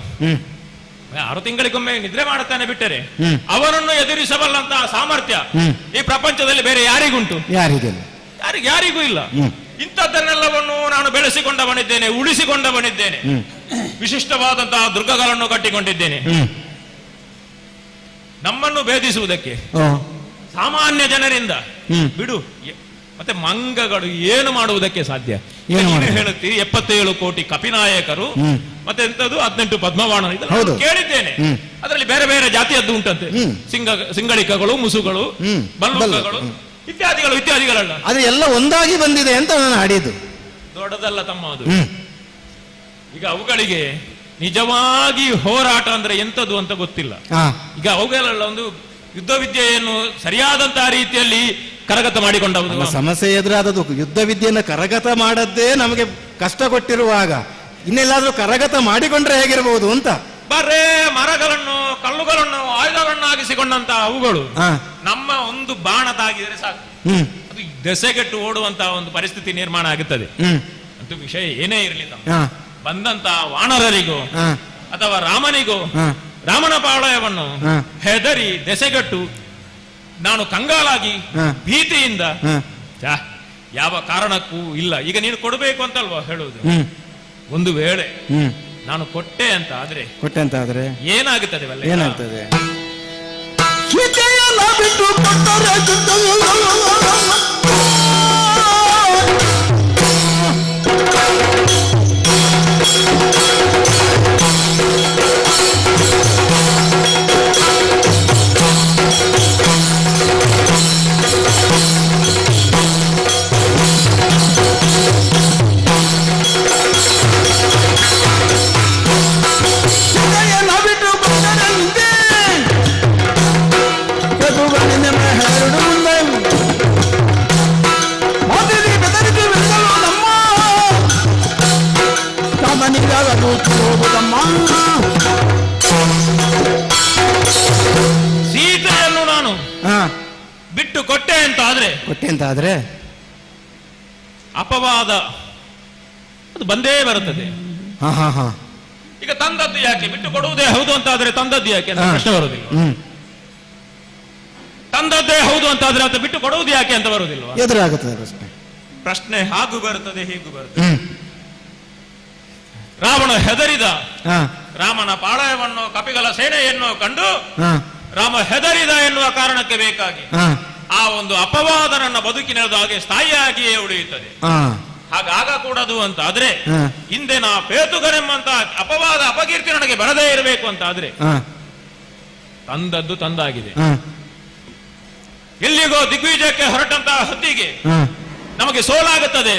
6 ತಿಂಗಳಿಗೊಮ್ಮೆ ನಿದ್ರೆ ಮಾಡುತ್ತಾನೆ ಬಿಟ್ಟರೆ ಅವನನ್ನು ಎದುರಿಸಬಲ್ಲಂತಹ ಸಾಮರ್ಥ್ಯ ಈ ಪ್ರಪಂಚದಲ್ಲಿ ಬೇರೆ ಯಾರಿಗುಂಟು? ಯಾರಿಗೂ ಇಲ್ಲ. ಇಂಥದ್ದನ್ನೆಲ್ಲವನ್ನು ನಾನು ಬೆಳೆಸಿಕೊಂಡವನಿದ್ದೇನೆ, ಉಳಿಸಿಕೊಂಡವನಿದ್ದೇನೆ. ವಿಶಿಷ್ಟವಾದಂತಹ ದುರ್ಗಗಳನ್ನು ಕಟ್ಟಿಕೊಂಡಿದ್ದೇನೆ. ನಮ್ಮನ್ನು ಭೇದಿಸುವುದಕ್ಕೆ ಸಾಮಾನ್ಯ ಜನರಿಂದ ಬಿಡು, ಮತ್ತೆ ಮಂಗಗಳು ಏನು ಮಾಡುವುದಕ್ಕೆ ಸಾಧ್ಯ? ಹೇಳುತ್ತೀರಿ 77 ಕೋಟಿ ಕಪಿನಾಯಕರು, ಮತ್ತೆ ಎಂತದ್ದು 18 ಪದ್ಮವಾಣ, ಇದನ್ನು ಕೇಳಿದ್ದೇನೆ. ಅದರಲ್ಲಿ ಬೇರೆ ಬೇರೆ ಜಾತಿಯದ್ದು ಉಂಟಂತೆ. ಸಿಂಗಳಿಕಗಳು, ಮುಸುಗಳು, ಬಲ್ಲುಕಗಳು ಇತ್ಯಾದಿಗಳಲ್ಲ. ಅದು ಎಲ್ಲ ಒಂದಾಗಿ ಬಂದಿದೆ ಅಂತ ನಾನು ಆಡಿದ್ದು. ದೊಡ್ಡದಲ್ಲ ತಮ್ಮ ಅದು. ಈಗ ಅವುಗಳಿಗೆ ನಿಜವಾಗಿ ಹೋರಾಟ ಅಂದ್ರೆ ಎಂತದ್ದು ಅಂತ ಗೊತ್ತಿಲ್ಲ. ಈಗ ಅವುಗಳೆಲ್ಲ ಒಂದು ಯುದ್ಧ ವಿದ್ಯೆಯನ್ನು ಸರಿಯಾದಂತಹ ರೀತಿಯಲ್ಲಿ ಕರಗತ ಮಾಡಿಕೊಂಡವು. ಸಮಸ್ಯೆ ಎದುರಾದದು ಯುದ್ಧ ವಿದ್ಯೆಯನ್ನು ಕರಗತ ಮಾಡದ್ದೇ ನಮಗೆ ಕಷ್ಟ ಕೊಟ್ಟಿರುವಾಗ ಇನ್ನೆಲ್ಲಾದ್ರೂ ಕರಗತ ಮಾಡಿಕೊಂಡ್ರೆ ಹೇಗಿರಬಹುದು ಅಂತ. ಬರೇ ಮರಗಳನ್ನು, ಕಲ್ಲುಗಳನ್ನು ಆಯುಧಗಳನ್ನಾಗಿಸಿಕೊಂಡಂತಹ ಅವುಗಳು ನಮ್ಮ ಒಂದು ಬಾಣ ತಾಗಿದರೆ ಸಾಕು, ಅದು ದೆಸೆಗೆಟ್ಟು ಓಡುವಂತಹ ಒಂದು ಪರಿಸ್ಥಿತಿ ನಿರ್ಮಾಣ ಆಗುತ್ತದೆ. ಅಂತೂ ವಿಷಯ ಏನೇ ಇರಲಿಲ್ಲ, ಬಂದಂತಹ ವಾನರರಿಗೂ ಅಥವಾ ರಾಮನಿಗೂ ರಾಮನ ಪಾಳಯವನ್ನು ಹೆದರಿ ದೆಸೆಗಟ್ಟು ನಾನು ಕಂಗಾಲಾಗಿ ಭೀತಿಯಿಂದ ಯಾವ ಕಾರಣಕ್ಕೂ ಇಲ್ಲ. ಈಗ ನೀನು ಕೊಡಬೇಕು ಅಂತಲ್ವಾ ಹೇಳುವುದು. ಒಂದು ವೇಳೆ ನಾನು ಕೊಟ್ಟೆ ಅಂತ ಆದ್ರೆ ಏನಾಗುತ್ತದೆ? ಏನಾಗ್ತದೆ? ಸೀತೆಯನ್ನು ನಾನು ಬಿಟ್ಟು ಕೊಟ್ಟೆ ಅಂತ ಆದ್ರೆ ಅಪವಾದ ಅದು ಬಂದೇ ಬರುತ್ತದೆ. ಈಗ ತಂದದ್ದು ಯಾಕೆ, ಬಿಟ್ಟು ಕೊಡುವುದೇ ಹೌದು ಅಂತ ಆದ್ರೆ ತಂದದ್ದು ಯಾಕೆ ಅಂತ ಪ್ರಶ್ನೆ ಬರುವುದಿಲ್ಲ. ತಂದದ್ದೇ ಹೌದು ಅಂತ ಆದ್ರೆ ಅದು ಬಿಟ್ಟು ಕೊಡುವುದು ಯಾಕೆ ಅಂತ ಬರುವುದಿಲ್ವಾ? ಎದುರಾಗುತ್ತದೆ ಪ್ರಶ್ನೆ. ಪ್ರಶ್ನೆ ಹಾಗೂ ಬರುತ್ತದೆ ಹೀಗೂ ಬರುತ್ತದೆ. ರಾವಣ ಹೆದರಿದ, ರಾಮನ ಪಾಳಯವನ್ನು ಕಪಿಗಳ ಸೇನೆಯನ್ನು ಕಂಡು ರಾಮ ಹೆದರಿದ ಎನ್ನುವ ಕಾರಣಕ್ಕೆ ಬೇಕಾಗಿ ಆ ಒಂದು ಅಪವಾದ ನನ್ನ ಬದುಕಿನದು ಹಾಗೆ ಸ್ಥಾಯಿಯಾಗಿಯೇ ಉಳಿಯುತ್ತದೆ. ಹಾಗಾಗಕೂಡದು ಅಂತ ಆದ್ರೆ ಹಿಂದೆ ನಾ ಪೇತುಗನೆಂಬಂತ ಅಪವಾದ ಅಪಕೀರ್ತಿ ನನಗೆ ಬರದೇ ಇರಬೇಕು ಅಂತ ಆದ್ರೆ ತಂದದ್ದು ತಂದಾಗಿದೆ. ಎಲ್ಲಿಗೋ ದಿಗ್ವಿಜಯಕ್ಕೆ ಹೊರಟಂತಹ ಹೊತ್ತಿಗೆ ನಮಗೆ ಸೋಲಾಗುತ್ತದೆ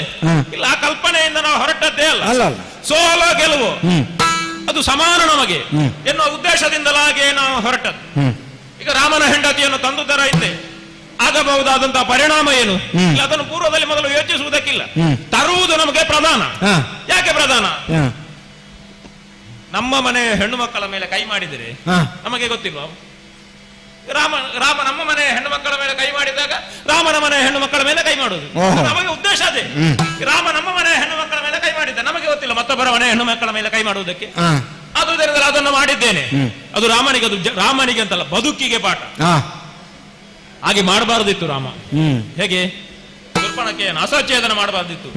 ಇಲ್ಲ, ಆ ಕಲ್ಪನೆಯಿಂದ ನಾವು ಹೊರಟದ್ದೇ ಅಲ್ಲ. ಸೋಲ ಗೆಲುವು ಅದು ಸಮಾನ ನಮಗೆ ಎನ್ನುವ ಉದ್ದೇಶದಿಂದಲಾಗಿ ನಾವು ಹೊರಟದ್ದು. ಈಗ ರಾಮನ ಹೆಂಡತಿಯನ್ನು ತಂದುದರ ಹಿಂದೆ ಆಗಬಹುದಾದಂತಹ ಪರಿಣಾಮ ಏನು ಇಲ್ಲ, ಅದನ್ನು ಪೂರ್ವದಲ್ಲಿ ಮೊದಲು ಯೋಚಿಸುವುದಕ್ಕಿಲ್ಲ. ತರುವುದು ನಮಗೆ ಪ್ರಧಾನ. ಯಾಕೆ ಪ್ರಧಾನ? ನಮ್ಮ ಮನೆ ಹೆಣ್ಣು ಮಕ್ಕಳ ಮೇಲೆ ಕೈ ಮಾಡಿದರೆ ನಮಗೆ ಗೊತ್ತಿಲ್ವಾ? ರಾಮ ನಮ್ಮ ಮನೆ ಹೆಣ್ಣು ಮಕ್ಕಳ ಮೇಲೆ ಕೈ ಮಾಡಿದಾಗ ರಾಮನ ಮನೆ ಹೆಣ್ಣು ಮಕ್ಕಳ ಮೇಲೆ ಕೈ ಮಾಡುದು ನಮಗೆ ಉದ್ದೇಶ ಅದೇ. ರಾಮ ನಮ್ಮ ಮನೆ ಹೆಣ್ಣು ಮಕ್ಕಳ ಮೇಲೆ ಕೈ ಮಾಡಿದ್ದ, ನಮಗೆ ಗೊತ್ತಿಲ್ಲ ಮತ್ತೊಬ್ಬರ ಮನೆ ಹೆಣ್ಣು ಮಕ್ಕಳ ಮೇಲೆ ಕೈ ಮಾಡುವುದಕ್ಕೆ. ಆದುದರಿಂದ ಅದನ್ನು ಮಾಡಿದ್ದೇನೆ. ಅದು ರಾಮನಿಗೆ ಅಂತಲ್ಲ, ಬದುಕಿಗೆ ಪಾಠ. ಹಾಗೆ ಮಾಡಬಾರದಿತ್ತು ರಾಮ. ಹೇಗೆ? ಶೂರ್ಪಣಖೆಯನ್ನು ಅಸಚ್ಛೇದನ ಮಾಡಬಾರ್ದಿತ್ತು.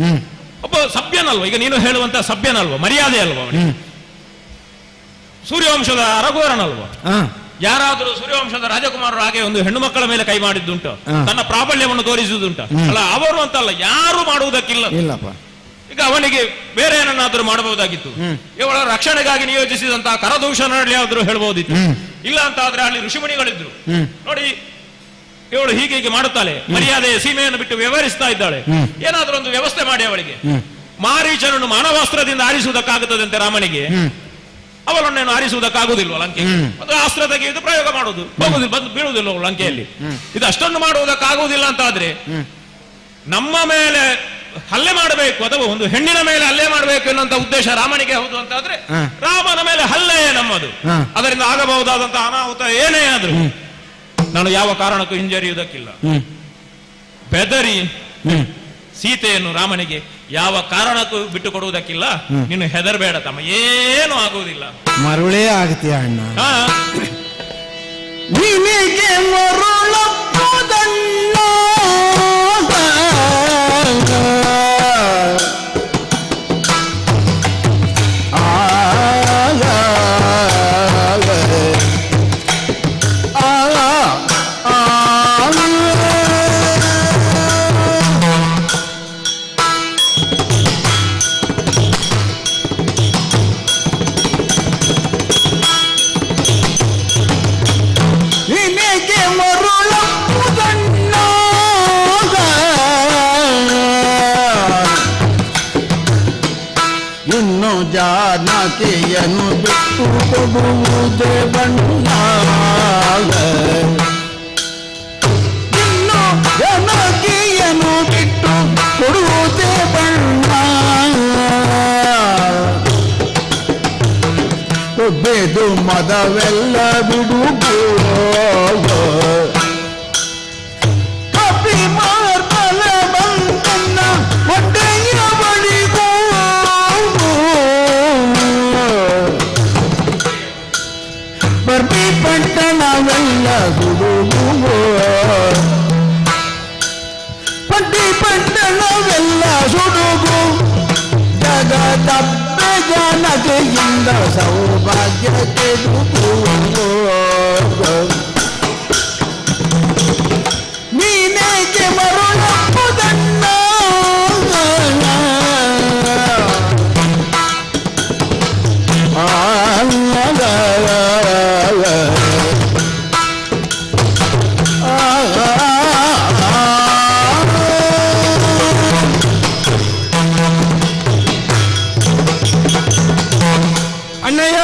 ಒಬ್ಬ ಸಭ್ಯನಲ್ವ, ಈಗ ನೀನು ಹೇಳುವಂತ ಸಭ್ಯನಲ್ವ, ಮರ್ಯಾದೆ ಅಲ್ವ ಅವನಿಗೆ? ಸೂರ್ಯವಂಶದ ರಘುವರನಲ್ವ? ಯಾರಾದರೂ ಸೂರ್ಯವಂಶದ ರಾಜಕುಮಾರರು ಹಾಗೆ ಒಂದು ಹೆಣ್ಣು ಮಕ್ಕಳ ಮೇಲೆ ಕೈ ಮಾಡಿದ್ದುಂಟು, ತನ್ನ ಪ್ರಾಬಲ್ಯವನ್ನು ತೋರಿಸುವುದುಂಟ ಅಲ್ಲ? ಅವರು ಅಂತಲ್ಲ, ಯಾರು ಮಾಡುವುದಕ್ಕಿಲ್ಲ. ಈಗ ಅವನಿಗೆ ಬೇರೆ ಏನನ್ನಾದ್ರೂ ಮಾಡಬಹುದಾಗಿತ್ತು. ಇವಳ ರಕ್ಷಣೆಗಾಗಿ ನಿಯೋಜಿಸಿದಂತಹ ಕರದೂಷಣರಲ್ಲಿ ಆದ್ರೂ ಹೇಳ್ಬಹುದಿತ್ತು. ಇಲ್ಲ ಅಂತ ಆದ್ರೆ ಅಲ್ಲಿ ಋಷಿಮುನಿಗಳಿದ್ರು. ನೋಡಿ, ಇವಳು ಹೀಗೆ ಮಾಡುತ್ತಾಳೆ, ಮರ್ಯಾದೆಯ ಸೀಮೆಯನ್ನು ಬಿಟ್ಟು ವ್ಯವಹರಿಸ್ತಾ ಇದ್ದಾಳೆ. ಏನಾದ್ರೂ ಒಂದು ವ್ಯವಸ್ಥೆ ಮಾಡಿ ಅವಳಿಗೆ. ಮಾರೀಚನನ್ನು ಮಾನವಾಸ್ತ್ರದಿಂದ ಆರಿಸುವುದಕ್ಕಾಗುತ್ತದಂತೆ ರಾಮನಿಗೆ, ಅವಳನ್ನೇನು ಆರಿಸುವುದಕ್ಕಾಗುವುದಿಲ್ವ ಲಂಕೆ? ಒಂದು ಅಸ್ತ್ರ ತೆಗೆಯುವುದು, ಪ್ರಯೋಗ ಮಾಡುವುದು, ಹೋಗುದಿಲ್ಲ, ಬಂದು ಬೀಳುವುದಿಲ್ಲ ಲಂಕೆಯಲ್ಲಿ. ಇದು ಅಷ್ಟೊಂದು ಮಾಡುವುದಕ್ಕಾಗುವುದಿಲ್ಲ ಅಂತ ಆದ್ರೆ ನಮ್ಮ ಮೇಲೆ ಹಲ್ಲೆ ಮಾಡಬೇಕು ಅಥವಾ ಒಂದು ಹೆಣ್ಣಿನ ಮೇಲೆ ಹಲ್ಲೆ ಮಾಡಬೇಕು ಎನ್ನುವಂತ ಉದ್ದೇಶ ರಾಮನಿಗೆ ಹೌದು ಅಂತ ಆದ್ರೆ ರಾಮನ ಮೇಲೆ ಹಲ್ಲೆಯೇ ನಮ್ಮದು. ಅದರಿಂದ ಆಗಬಹುದಾದಂತಹ ಅನಾಹುತ ಏನೇ ಆದ್ರೂ ನಾನು ಯಾವ ಕಾರಣಕ್ಕೂ ಹಿಂಜರಿಯುವುದಕ್ಕಿಲ್ಲ. ಬೆದರಿ ಸೀತೆಯನ್ನು ರಾಮನಿಗೆ ಯಾವ ಕಾರಣಕ್ಕೂ ಬಿಟ್ಟು ಕೊಡುವುದಕ್ಕಿಲ್ಲ. ನೀನು ಹೆದರಬೇಡ ತಮ್ಮ, ಏನೂ ಆಗುವುದಿಲ್ಲ. ಮರುಳೇ ಆಗ್ತೀಯ ಅಣ್ಣ. ನಿನಗೆ ಮರುಳಪ್ಪುದಣ್ಣ, ಜಾನಕಿಯನ್ನು ಬಿಟ್ಟು ಕೊಡುವುದೇ ಬಣ್ಣ, ಇನ್ನು ಜಾನಕಿಯನ್ನು ಬಿಟ್ಟು ಕೊಡುವುದೇ ಬಣ್ಣ. ಒಬ್ಬೆದು ಮದವೆಲ್ಲ ಬಿಡುಗೋ ಕಪಿ ಮಾರ್ಬಲ ಬಂದನ್ನ ಒಡ್ಡೆಯ ಬಳಿಗೋ ಬರ್ಬಿ ಪಟ್ಟಣವೆಲ್ಲ ಸುಡುಗೋ, ಪಟ್ಟಿ ಪಟ್ಟಣವೆಲ್ಲ ಸುಡುಗು. ಜಗದಬ್ಬೆ ಜನತೆಯಿಂದ ಸೌಭಾಗ್ಯ ಕೆಡುಗು. ನೀನೇಕೆ ಮರುಳಪ್ಪುದಣ್ಣ, ಅಣ್ಣಯ್ಯ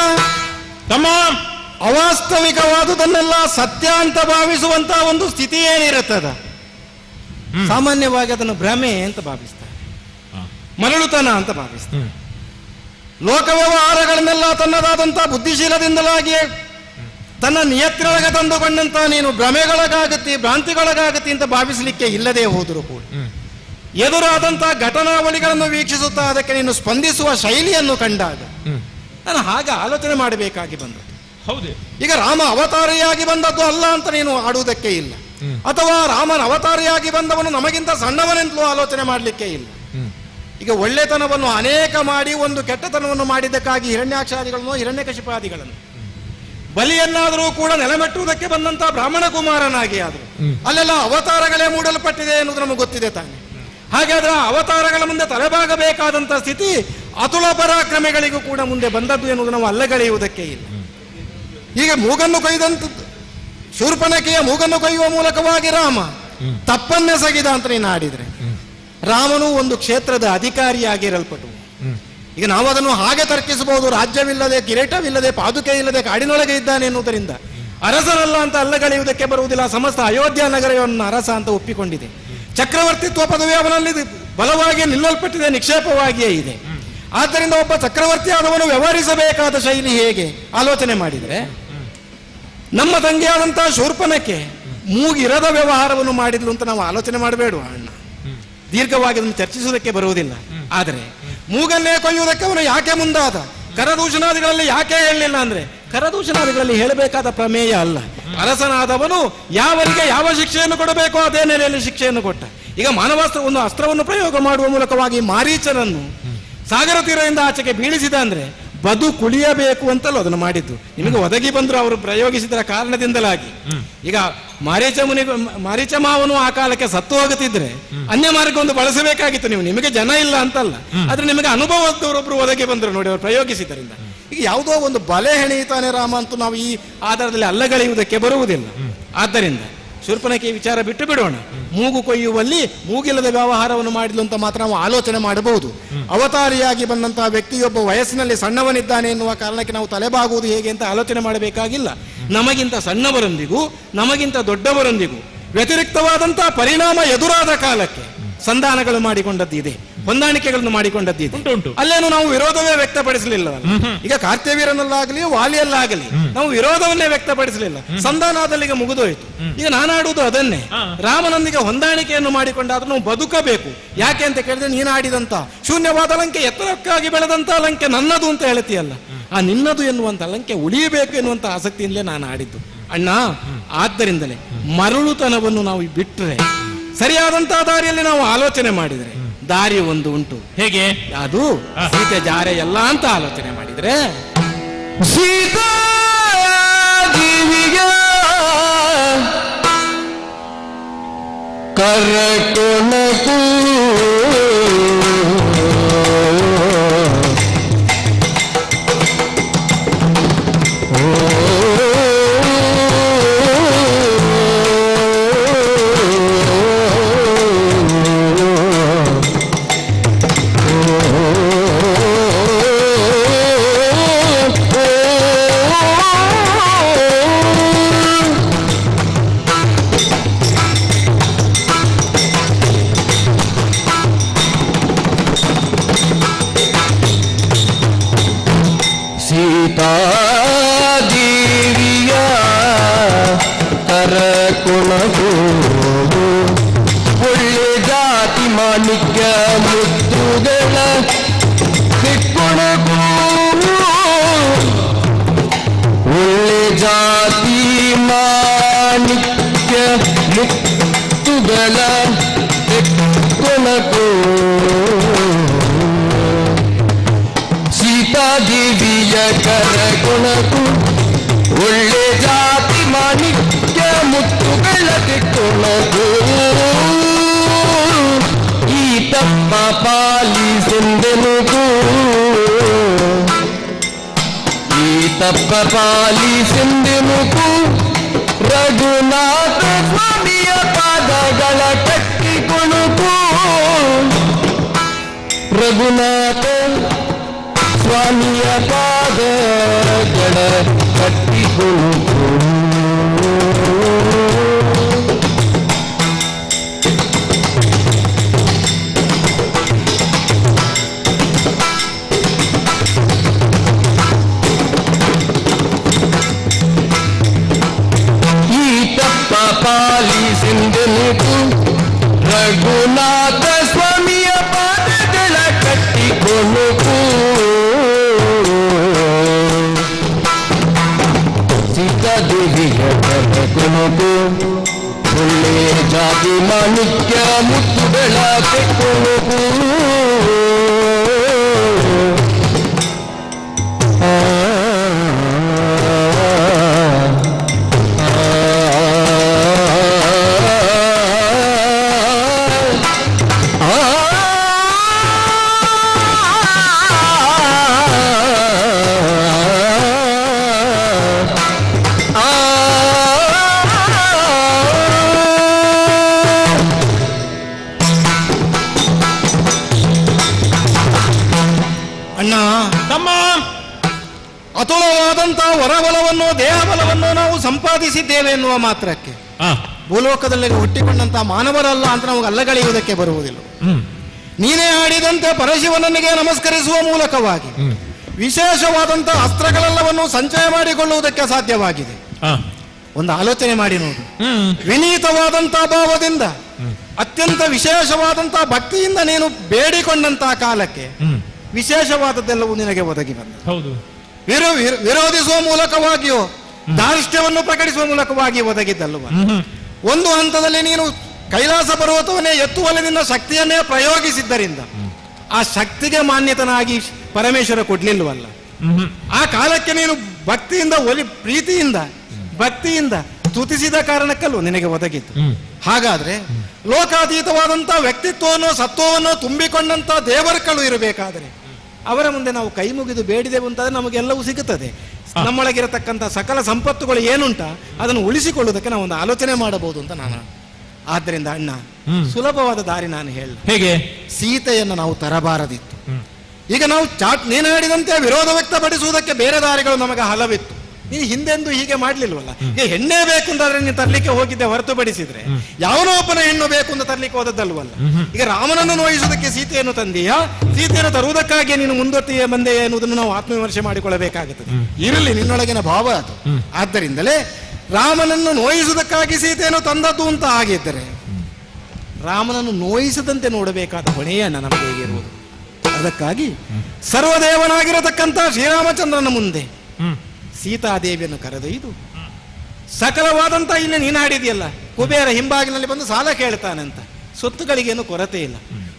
ತಮ್ಮ, ಅವಾಸ್ತವಿಕವಾದುದನ್ನೆಲ್ಲ ಸತ್ಯ ಅಂತ ಭಾವಿಸುವಂತಹ ಒಂದು ಸ್ಥಿತಿ ಏನಿರುತ್ತದ, ಸಾಮಾನ್ಯವಾಗಿ ಅದನ್ನು ಭ್ರಮೆ ಅಂತ ಭಾವಿಸ್ತಾರೆ, ಮರಳುತನ ಅಂತ ಭಾವಿಸ್ತಾರೆ. ಲೋಕ ವ್ಯವಹಾರಗಳನ್ನೆಲ್ಲ ತನ್ನದಾದಂತಹ ಬುದ್ಧಿಶೀಲದಿಂದಲಾಗಿ ತನ್ನ ನಿಯತ್ತಿನೊಳಗೆ ತಂದುಕೊಂಡಂತ ನೀನು ಭ್ರಮೆಗೊಳಗಾಗತ್ತಿ, ಭ್ರಾಂತಿಗೊಳಗಾಗತ್ತಿ ಅಂತ ಭಾವಿಸಲಿಕ್ಕೆ ಇಲ್ಲದೆ ಹೋದರೂ ಕೂಡ ಎದುರಾದಂತಹ ಘಟನಾವಳಿಗಳನ್ನು ವೀಕ್ಷಿಸುತ್ತಾ ಅದಕ್ಕೆ ನೀನು ಸ್ಪಂದಿಸುವ ಶೈಲಿಯನ್ನು ಕಂಡಾಗ ನಾನು ಹಾಗೆ ಆಲೋಚನೆ ಮಾಡಬೇಕಾಗಿ ಬಂದದ್ದು. ಹೌದೇ? ಈಗ ರಾಮ ಅವತಾರಿಯಾಗಿ ಬಂದದ್ದು ಅಲ್ಲ ಅಂತ ನೀನು ಆಡುವುದಕ್ಕೆ ಇಲ್ಲ, ಅಥವಾ ರಾಮನ ಅವತಾರಿಯಾಗಿ ಬಂದವನು ನಮಗಿಂತ ಸಣ್ಣವನೆಂತಲೂ ಆಲೋಚನೆ ಮಾಡಲಿಕ್ಕೆ ಇಲ್ಲ. ಈಗ ಒಳ್ಳೆತನವನ್ನು ಅನೇಕ ಮಾಡಿ ಒಂದು ಕೆಟ್ಟತನವನ್ನು ಮಾಡಿದ್ದಕ್ಕಾಗಿ ಹಿರಣ್ಯಾಕ್ಷಾದಿಗಳನ್ನು, ಹಿರಣ್ಯಕಶಿಪಾದಿಗಳನ್ನು, ಬಲಿಯನ್ನಾದರೂ ಕೂಡ ನೆಲಮೆಟ್ಟುವುದಕ್ಕೆ ಬಂದಂತಹ ಬ್ರಾಹ್ಮಣ ಕುಮಾರನಾಗಿ ಆದರು ಅಲ್ಲೆಲ್ಲ ಅವತಾರಗಳೇ ಮೂಡಲ್ಪಟ್ಟಿದೆ ಎನ್ನುವುದು ನಮಗೆ ಗೊತ್ತಿದೆ ತಾನೆ. ಹಾಗಾದ್ರೆ ಅವತಾರಗಳ ಮುಂದೆ ತಲೆಬಾಗಬೇಕಾದಂತಹ ಸ್ಥಿತಿ ಅತುಲ ಪರಾಕ್ರಮಿಗಳಿಗೂ ಕೂಡ ಮುಂದೆ ಬಂದದ್ದು ಎನ್ನುವುದು ನಾವು ಅಲ್ಲಗಳೆಯುವುದಕ್ಕೆ ಇಲ್ಲ. ಈಗ ಮೂಗನ್ನು ಕೊಯ್ದಂಥದ್ದು, ಶೂರ್ಪನಖಿಯ ಮೂಗನ್ನು ಕೊಯ್ಯುವ ಮೂಲಕವಾಗಿ ರಾಮ ತಪ್ಪನ್ನೆಸಗಿದ ಅಂತ ನೀನು ಆಡಿದ್ರೆ, ರಾಮನು ಒಂದು ಕ್ಷೇತ್ರದ ಅಧಿಕಾರಿಯಾಗಿರಲ್ಪಟ್ಟು, ಈಗ ನಾವು ಅದನ್ನು ಹಾಗೆ ತರ್ಕಿಸಬಹುದು, ರಾಜ್ಯವಿಲ್ಲದೆ, ಕಿರೀಟವಿಲ್ಲದೆ, ಪಾದುಕೆ ಇಲ್ಲದೆ ಕಾಡಿನೊಳಗೆ ಇದ್ದಾನೆ ಎನ್ನುವುದರಿಂದ ಅರಸನಲ್ಲ ಅಂತ ಅಲ್ಲಗಳೆಯುವುದಕ್ಕೆ ಬರುವುದಿಲ್ಲ. ಸಮಸ್ತ ಅಯೋಧ್ಯ ನಗರವನ್ನು ಅರಸ ಅಂತ ಒಪ್ಪಿಕೊಂಡಿದೆ. ಚಕ್ರವರ್ತಿತ್ವ ಪದವಿ ಅವನಲ್ಲಿ ಬಲವಾಗಿ ನಿಲ್ಲಲ್ಪಟ್ಟಿದೆ, ನಿಕ್ಷೇಪವಾಗಿಯೇ ಇದೆ. ಆದ್ದರಿಂದ ಒಬ್ಬ ಚಕ್ರವರ್ತಿ ಆದವನು ವ್ಯವಹರಿಸಬೇಕಾದ ಶೈಲಿ ಹೇಗೆ ಆಲೋಚನೆ ಮಾಡಿದರೆ, ನಮ್ಮ ತಂಗಿಯಾದಂತಹ ಶೂರ್ಪನಕ್ಕೆ ಮೂಗಿರದ ವ್ಯವಹಾರವನ್ನು ಮಾಡಿದ್ಲು ಅಂತ ನಾವು ಆಲೋಚನೆ ಮಾಡಬೇಡ ಅಣ್ಣ. ದೀರ್ಘವಾಗಿ ಅದನ್ನು ಚರ್ಚಿಸುವುದಕ್ಕೆ ಬರುವುದಿಲ್ಲ. ಆದರೆ ಮೂಗನ್ನೇ ಕೊಯ್ಯುವುದಕ್ಕೆ ಅವನು ಯಾಕೆ ಮುಂದಾದ? ಕರದೂಷಣಾದಿಗಳಲ್ಲಿ ಯಾಕೆ ಹೇಳಲಿಲ್ಲ ಅಂದ್ರೆ, ಕರದೂಷಣಾದಿಗಳಲ್ಲಿ ಹೇಳಬೇಕಾದ ಪ್ರಮೇಯ ಅಲ್ಲ. ಅರಸನಾದವನು ಯಾವರಿಗೆ ಯಾವ ಶಿಕ್ಷೆಯನ್ನು ಕೊಡಬೇಕೋ ಅದೇ ನೆಲೆಯಲ್ಲಿ ಶಿಕ್ಷೆಯನ್ನು ಕೊಟ್ಟ. ಈಗ ಮಾನವಾಸ್ತ್ರ ಒಂದು ಅಸ್ತ್ರವನ್ನು ಪ್ರಯೋಗ ಮಾಡುವ ಮೂಲಕವಾಗಿ ಮಾರೀಚನನ್ನು ಸಾಗರ ತೀರದಿಂದ ಆಚೆಗೆ ಬೀಳಿಸಿದ ಅಂದ್ರೆ ಬದು ಕುಳಿಯಬೇಕು ಅಂತಲೂ ಅದನ್ನು ಮಾಡಿದ್ದು. ನಿಮಗೆ ಒದಗಿ ಬಂದ್ರು ಅವರು ಪ್ರಯೋಗಿಸಿದ ಕಾರಣದಿಂದಲಾಗಿ. ಈಗ ಮಾರೀಚ ಮಾವನು ಆ ಕಾಲಕ್ಕೆ ಸತ್ತು ಹೋಗುತ್ತಿದ್ರೆ ಅನ್ಯ ಮಾರ್ಗವನ್ನು ಬಳಸಬೇಕಾಗಿತ್ತು ನೀವು. ನಿಮಗೆ ಜನ ಇಲ್ಲ ಅಂತಲ್ಲ, ಆದ್ರೆ ನಿಮಗೆ ಅನುಭವದವರೊಬ್ರು ಒದಗಿ ಬಂದ್ರು ನೋಡಿ ಅವರು ಪ್ರಯೋಗಿಸಿದ್ದರಿಂದ. ಈಗ ಯಾವುದೋ ಒಂದು ಬಲೆ ಹೆಣೆಯುತ್ತಾನೆ ರಾಮ ಅಂತೂ ನಾವು ಈ ಆಧಾರದಲ್ಲಿ ಅಲ್ಲಗಳೆಯುವುದಕ್ಕೆ ಬರುವುದಿಲ್ಲ. ಆದ್ದರಿಂದ ಶೂರ್ಪನಖಿ ವಿಚಾರ ಬಿಟ್ಟು ಬಿಡೋಣ. ಮೂಗು ಕೊಯ್ಯುವಲ್ಲಿ ಮೂಗಿಲ್ಲದ ವ್ಯವಹಾರವನ್ನು ಮಾಡಿದ್ಲು ಅಂತ ಮಾತ್ರ ನಾವು ಆಲೋಚನೆ ಮಾಡಬಹುದು. ಅವತಾರಿಯಾಗಿ ಬಂದಂತಹ ವ್ಯಕ್ತಿಯೊಬ್ಬ ವಯಸ್ಸಿನಲ್ಲಿ ಸಣ್ಣವನಿದ್ದಾನೆ ಎನ್ನುವ ಕಾರಣಕ್ಕೆ ನಾವು ತಲೆಬಾಗುವುದು ಹೇಗೆ ಅಂತ ಆಲೋಚನೆ ಮಾಡಬೇಕಾಗಿಲ್ಲ. ನಮಗಿಂತ ಸಣ್ಣವರೊಂದಿಗೂ ನಮಗಿಂತ ದೊಡ್ಡವರೊಂದಿಗೂ ವ್ಯತಿರಿಕ್ತವಾದಂತಹ ಪರಿಣಾಮ ಎದುರಾದ ಕಾಲಕ್ಕೆ ಸಂಧಾನಗಳು ಮಾಡಿಕೊಂಡದ್ದಿದೆ, ಹೊಂದಾಣಿಕೆಗಳನ್ನು ಮಾಡಿಕೊಂಡದ್ದಿದೆ. ಅಲ್ಲೇನು ನಾವು ವಿರೋಧವೇ ವ್ಯಕ್ತಪಡಿಸಲಿಲ್ಲ. ಈಗ ಕಾರ್ತ್ಯವೀರನಲ್ಲಾಗಲಿ ವಾಲಿಯಲ್ಲಾಗಲಿ ನಾವು ವಿರೋಧವನ್ನೇ ವ್ಯಕ್ತಪಡಿಸಲಿಲ್ಲ. ಸಂಧಾನದಲ್ಲಿಗೆ ಮುಗಿದೋಯ್ತು. ಈಗ ನಾನಾಡುವುದು ಅದನ್ನೇ, ರಾಮನೊಂದಿಗೆ ಹೊಂದಾಣಿಕೆಯನ್ನು ಮಾಡಿಕೊಂಡಾದ್ರೂ ನಾವು ಬದುಕಬೇಕು. ಯಾಕೆ ಅಂತ ಕೇಳಿದ್ರೆ, ನೀನು ಆಡಿದಂತ ಶೂನ್ಯವಾದ ಲಂಕೆ ಎತ್ತರಕ್ಕಾಗಿ ಬೆಳೆದಂತ ಲಂಕೆ ನನ್ನದು ಅಂತ ಹೇಳ್ತೀಯಲ್ಲ, ಆ ನಿನ್ನದು ಎನ್ನುವಂತ ಲಂಕೆ ಉಳಿಯಬೇಕು ಎನ್ನುವಂತ ಆಸಕ್ತಿಯಿಂದಲೇ ನಾನು ಆಡಿದ್ದು ಅಣ್ಣ. ಆದ್ದರಿಂದಲೇ ಮರಳುತನವನ್ನು ನಾವು ಬಿಟ್ಟರೆ, ಸರಿಯಾದಂತಹ ದಾರಿಯಲ್ಲಿ ನಾವು ಆಲೋಚನೆ ಮಾಡಿದರೆ ದಾರಿ ಒಂದು ಉಂಟು. ಹೇಗೆ? ಅದು ಸೀತೆ ಜಾರೆ ಎಲ್ಲ ಅಂತ ಆಲೋಚನೆ ಮಾಡಿದ್ರೆ, ಸೀತಾ ದೇವಿಗೆ ಕರಕೊಣಕು ಸೀತಾದೇವಿಯ ಕರಕೊಣಕು ಒಳ್ಳೆ ಜಾತಿ ಮಾಣಿಕ್ಯ ಮುತ್ತುಗಳ ಸಿಕ್ಕೊಣಕು, ಒಳ್ಳೆ ಜಾತಿ ಮಾಣಿಕ್ಯ ಮುತ್ತುಗಳ ಸಿಕ್ಕೊಣಕು, ಸೀತಾದೇವಿಯ ಕರಕೊಣಕು ಒಳ್ಳೆ ಜಾತಿ ಮಾಣಿಕ್ಯ ಮುತ್ತುಗಳ ಸಿಕ್ಕೊಣಕು, ಈ ತಪ್ಪ ಪಾಲಿಸೆಂದೆನುಗು, ಈ ತಪ್ಪ ಪಾಲಿಸೆಂದೆನುಗು, ರಘುನಾಥ ಸ್ವಾಮಿಯ ಪಾದಗಳ ಕಟ್ಟಿಕೊಣಕು, ರಘುನಾಥ ಸ್ವಾಮಿಯ ಪಾದಗಳ ಕಟ್ಟಿಕೊಣಕು. ಈ ತಪ್ಪ ಪಾಲಿಸೆಂದೆನುಗು, ರಘುನಾಥ ಸ್ವಾಮಿಯ ಪಾದಗಳ ಕಟ್ಟಿಕೊಣಕು. ಮಾಣಿಕ್ಯ ಮುತ್ತು ಬೆಳಕೆ ಕೊಡುಗು ಅಣ್ಣ, ತಮ್ಮ ಅತುಲವಾದಂತಹ ಹೊರಬಲವನ್ನು ದೇಹಬಲವನ್ನು ನಾವು ಸಂಪಾದಿಸಿದ್ದೇವೆ ಎನ್ನುವ ಮಾತ್ರಕ್ಕೆ ಭೂಲೋಕದಲ್ಲಿ ಹುಟ್ಟಿಕೊಂಡಂತಹ ಮಾನವರಲ್ಲ ಅಂತ ನಮಗೆ ಅಲ್ಲಗಳೆಯುವುದಕ್ಕೆ ಬರುವುದಿಲ್ಲ. ನೀನೇ ಆಡಿದಂತೆ ಪರಶಿವನನಿಗೆ ನಮಸ್ಕರಿಸುವ ಮೂಲಕವಾಗಿ ವಿಶೇಷವಾದಂತಹ ಅಸ್ತ್ರಗಳೆಲ್ಲವನ್ನು ಸಂಚಯ ಮಾಡಿಕೊಳ್ಳುವುದಕ್ಕೆ ಸಾಧ್ಯವಾಗಿದೆ. ಒಂದು ಆಲೋಚನೆ ಮಾಡಿ ನೋಡು. ವಿನೀತವಾದಂತಹ ಭಾವದಿಂದ ಅತ್ಯಂತ ವಿಶೇಷವಾದಂತಹ ಭಕ್ತಿಯಿಂದ ನೀನು ಬೇಡಿಕೊಂಡಂತಹ ಕಾಲಕ್ಕೆ ವಿಶೇಷವಾದದ್ದೆಲ್ಲವೂ ನಿನಗೆ ಒದಗಿ ಬಂದ. ಹೌದು. ವಿರೋಧಿಸುವ ಮೂಲಕವಾಗಿಯೋ ಧಾರ್ಷ್ಟ್ಯವನ್ನು ಪ್ರಕಟಿಸುವ ಮೂಲಕವಾಗಿ ಒದಗಿದ್ದಲ್ವ. ಒಂದು ಹಂತದಲ್ಲಿ ನೀನು ಕೈಲಾಸ ಪರ್ವತವನ್ನೇ ಎತ್ತುವಲ್ಲಿ ನಿನ್ನ ಶಕ್ತಿಯನ್ನೇ ಪ್ರಯೋಗಿಸಿದ್ದರಿಂದ ಆ ಶಕ್ತಿಗೆ ಮಾನ್ಯತನಾಗಿ ಪರಮೇಶ್ವರ ಕೊಡ್ಲಿಲ್ವಲ್ಲ. ಆ ಕಾಲಕ್ಕೆ ನೀನು ಭಕ್ತಿಯಿಂದ ಪ್ರೀತಿಯಿಂದ ಭಕ್ತಿಯಿಂದ ಸ್ತುತಿಸಿದ ಕಾರಣಕ್ಕಲ್ಲೂ ನಿನಗೆ ಒದಗಿತ್ತು. ಹಾಗಾದ್ರೆ ಲೋಕಾತೀತವಾದಂತಹ ವ್ಯಕ್ತಿತ್ವವನ್ನು ಸತ್ವವನ್ನು ತುಂಬಿಕೊಂಡಂತಹ ದೇವರುಗಳು ಇರಬೇಕಾದ್ರೆ ಅವರ ಮುಂದೆ ನಾವು ಕೈ ಮುಗಿದು ಬೇಡಿದೆವು ಅಂತಾದ್ರೆ ನಮಗೆಲ್ಲವೂ ಸಿಗುತ್ತದೆ. ನಮ್ಮೊಳಗಿರತಕ್ಕಂಥ ಸಕಲ ಸಂಪತ್ತುಗಳು ಏನುಂಟ ಅದನ್ನು ಉಳಿಸಿಕೊಳ್ಳುವುದಕ್ಕೆ ನಾವು ಒಂದು ಆಲೋಚನೆ ಮಾಡಬಹುದು ಅಂತ ನಾನು. ಆದ್ದರಿಂದ ಅಣ್ಣ, ಸುಲಭವಾದ ದಾರಿ ನಾನು ಹೇಳ. ಹೇಗೆ? ಸೀತೆಯನ್ನು ನಾವು ತರಬಾರದಿತ್ತು. ಈಗ ನಾವು ನೀನು ಹೇಳಿದಂತೆ ವಿರೋಧ ವ್ಯಕ್ತಪಡಿಸುವುದಕ್ಕೆ ಬೇರೆ ದಾರಿಗಳು ನಮಗೆ ಹಲವಿತ್ತು. ನೀನು ಹಿಂದೆಂದು ಹೀಗೆ ಮಾಡ್ಲಿಲ್ವಲ್ಲ. ಈಗ ಹೆಣ್ಣೆ ಬೇಕು ಅಂತಾದ್ರೆ ನೀನು ತರ್ಲಿಕ್ಕೆ ಹೋಗಿದ್ದೆ ಹೊರತುಪಡಿಸಿದ್ರೆ ಯಾವನೋ ಒಬ್ಬನ ಹೆಣ್ಣು ಬೇಕು ಅಂತ ತರ್ಲಿಕ್ಕೆ ಹೋದದ್ದಲ್ವಲ್ಲ. ಈಗ ರಾಮನನ್ನು ನೋಯಿಸುವುದಕ್ಕೆ ಸೀತೆಯನ್ನು ತಂದೀಯಾ, ಸೀತೆಯನ್ನು ತರುವುದಕ್ಕಾಗಿ ನೀನು ಮುಂದೊತ್ತಿಯೇ ಬಂದೆ ಎನ್ನುವುದನ್ನು ನಾವು ಆತ್ಮವಿಮರ್ಶೆ ಮಾಡಿಕೊಳ್ಳಬೇಕಾಗುತ್ತದೆ. ಇರಲಿ, ನಿನ್ನೊಳಗಿನ ಭಾವ ಅದು. ಆದ್ದರಿಂದಲೇ ರಾಮನನ್ನು ನೋಯಿಸುವುದಕ್ಕಾಗಿ ಸೀತೆಯನ್ನು ತಂದದ್ದು ಅಂತ ಆಗಿದ್ದರೆ ರಾಮನನ್ನು ನೋಯಿಸದಂತೆ ನೋಡಬೇಕಾದ ಹೊಣೆಯನ್ನ ನಮಗೆ ಹೇಗಿರುವುದು. ಅದಕ್ಕಾಗಿ ಸರ್ವದೇವನಾಗಿರತಕ್ಕಂಥ ಶ್ರೀರಾಮಚಂದ್ರನ ಮುಂದೆ ಸೀತಾದೇವಿಯನ್ನು ಕರೆದೊಯ್ದು ಸಕಲವಾದಂತ ಇಲ್ಲಿ ನೀನಾಡಿದೆಯಲ್ಲ, ಕುಬೇರ ಹಿಂಬಾಗಿನಲ್ಲಿ ಬಂದು ಸಾಲ ಕೇಳ್ತಾನಂತ. ಸೊತ್ತುಗಳಿಗೇನು ಕೊರತೆ ಇಲ್ಲ.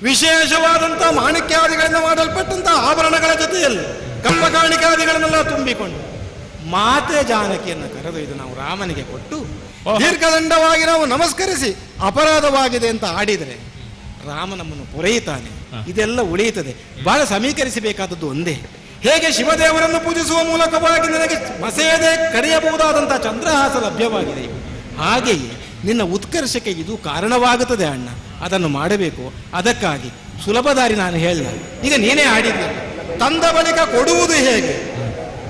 ವಿಶೇಷವಾದಂತಹ ಮಾಣಿಕ್ಯಾದಿಗಳಿಂದ ಮಾಡಲ್ಪಟ್ಟಂತ ಆಭರಣಗಳ ಜೊತೆಯಲ್ಲಿ ಕಪ್ಪ ಕಾಣಿಕಾದಿಗಳನ್ನೆಲ್ಲ ತುಂಬಿಕೊಂಡು ಮಾತೆ ಜಾನಕಿಯನ್ನು ಕರೆದೊಯ್ದು ನಾವು ರಾಮನಿಗೆ ಕೊಟ್ಟು ದೀರ್ಘದಂಡವಾಗಿ ನಾವು ನಮಸ್ಕರಿಸಿ ಅಪರಾಧವಾಗಿದೆ ಅಂತ ಆಡಿದರೆ ರಾಮ ನಮ್ಮನ್ನು ಪೊರೆಯುತ್ತಾನೆ. ಇದೆಲ್ಲ ಉಳಿಯುತ್ತದೆ. ಬಹಳ ಸಮೀಕರಿಸಬೇಕಾದದ್ದು ಒಂದೇ. ಹೇಗೆ ಶಿವದೇವರನ್ನು ಪೂಜಿಸುವ ಮೂಲಕವಾಗಿ ನಿನಗೆ ಮಸೇದೆ ಕರೆಯಬಹುದಾದಂತಹ ಚಂದ್ರಹಾಸ ಲಭ್ಯವಾಗಿದೆ, ಹಾಗೆಯೇ ನಿನ್ನ ಉತ್ಕರ್ಷಕ್ಕೆ ಇದು ಕಾರಣವಾಗುತ್ತದೆ ಅಣ್ಣ. ಅದನ್ನು ಮಾಡಬೇಕು. ಅದಕ್ಕಾಗಿ ಸುಲಭ ದಾರಿ ನಾನು ಹೇಳ. ಈಗ ನೀನೇ ಆಡಿದ್ದೆ, ತಂದ ಬಳಿಕ ಕೊಡುವುದು ಹೇಗೆ,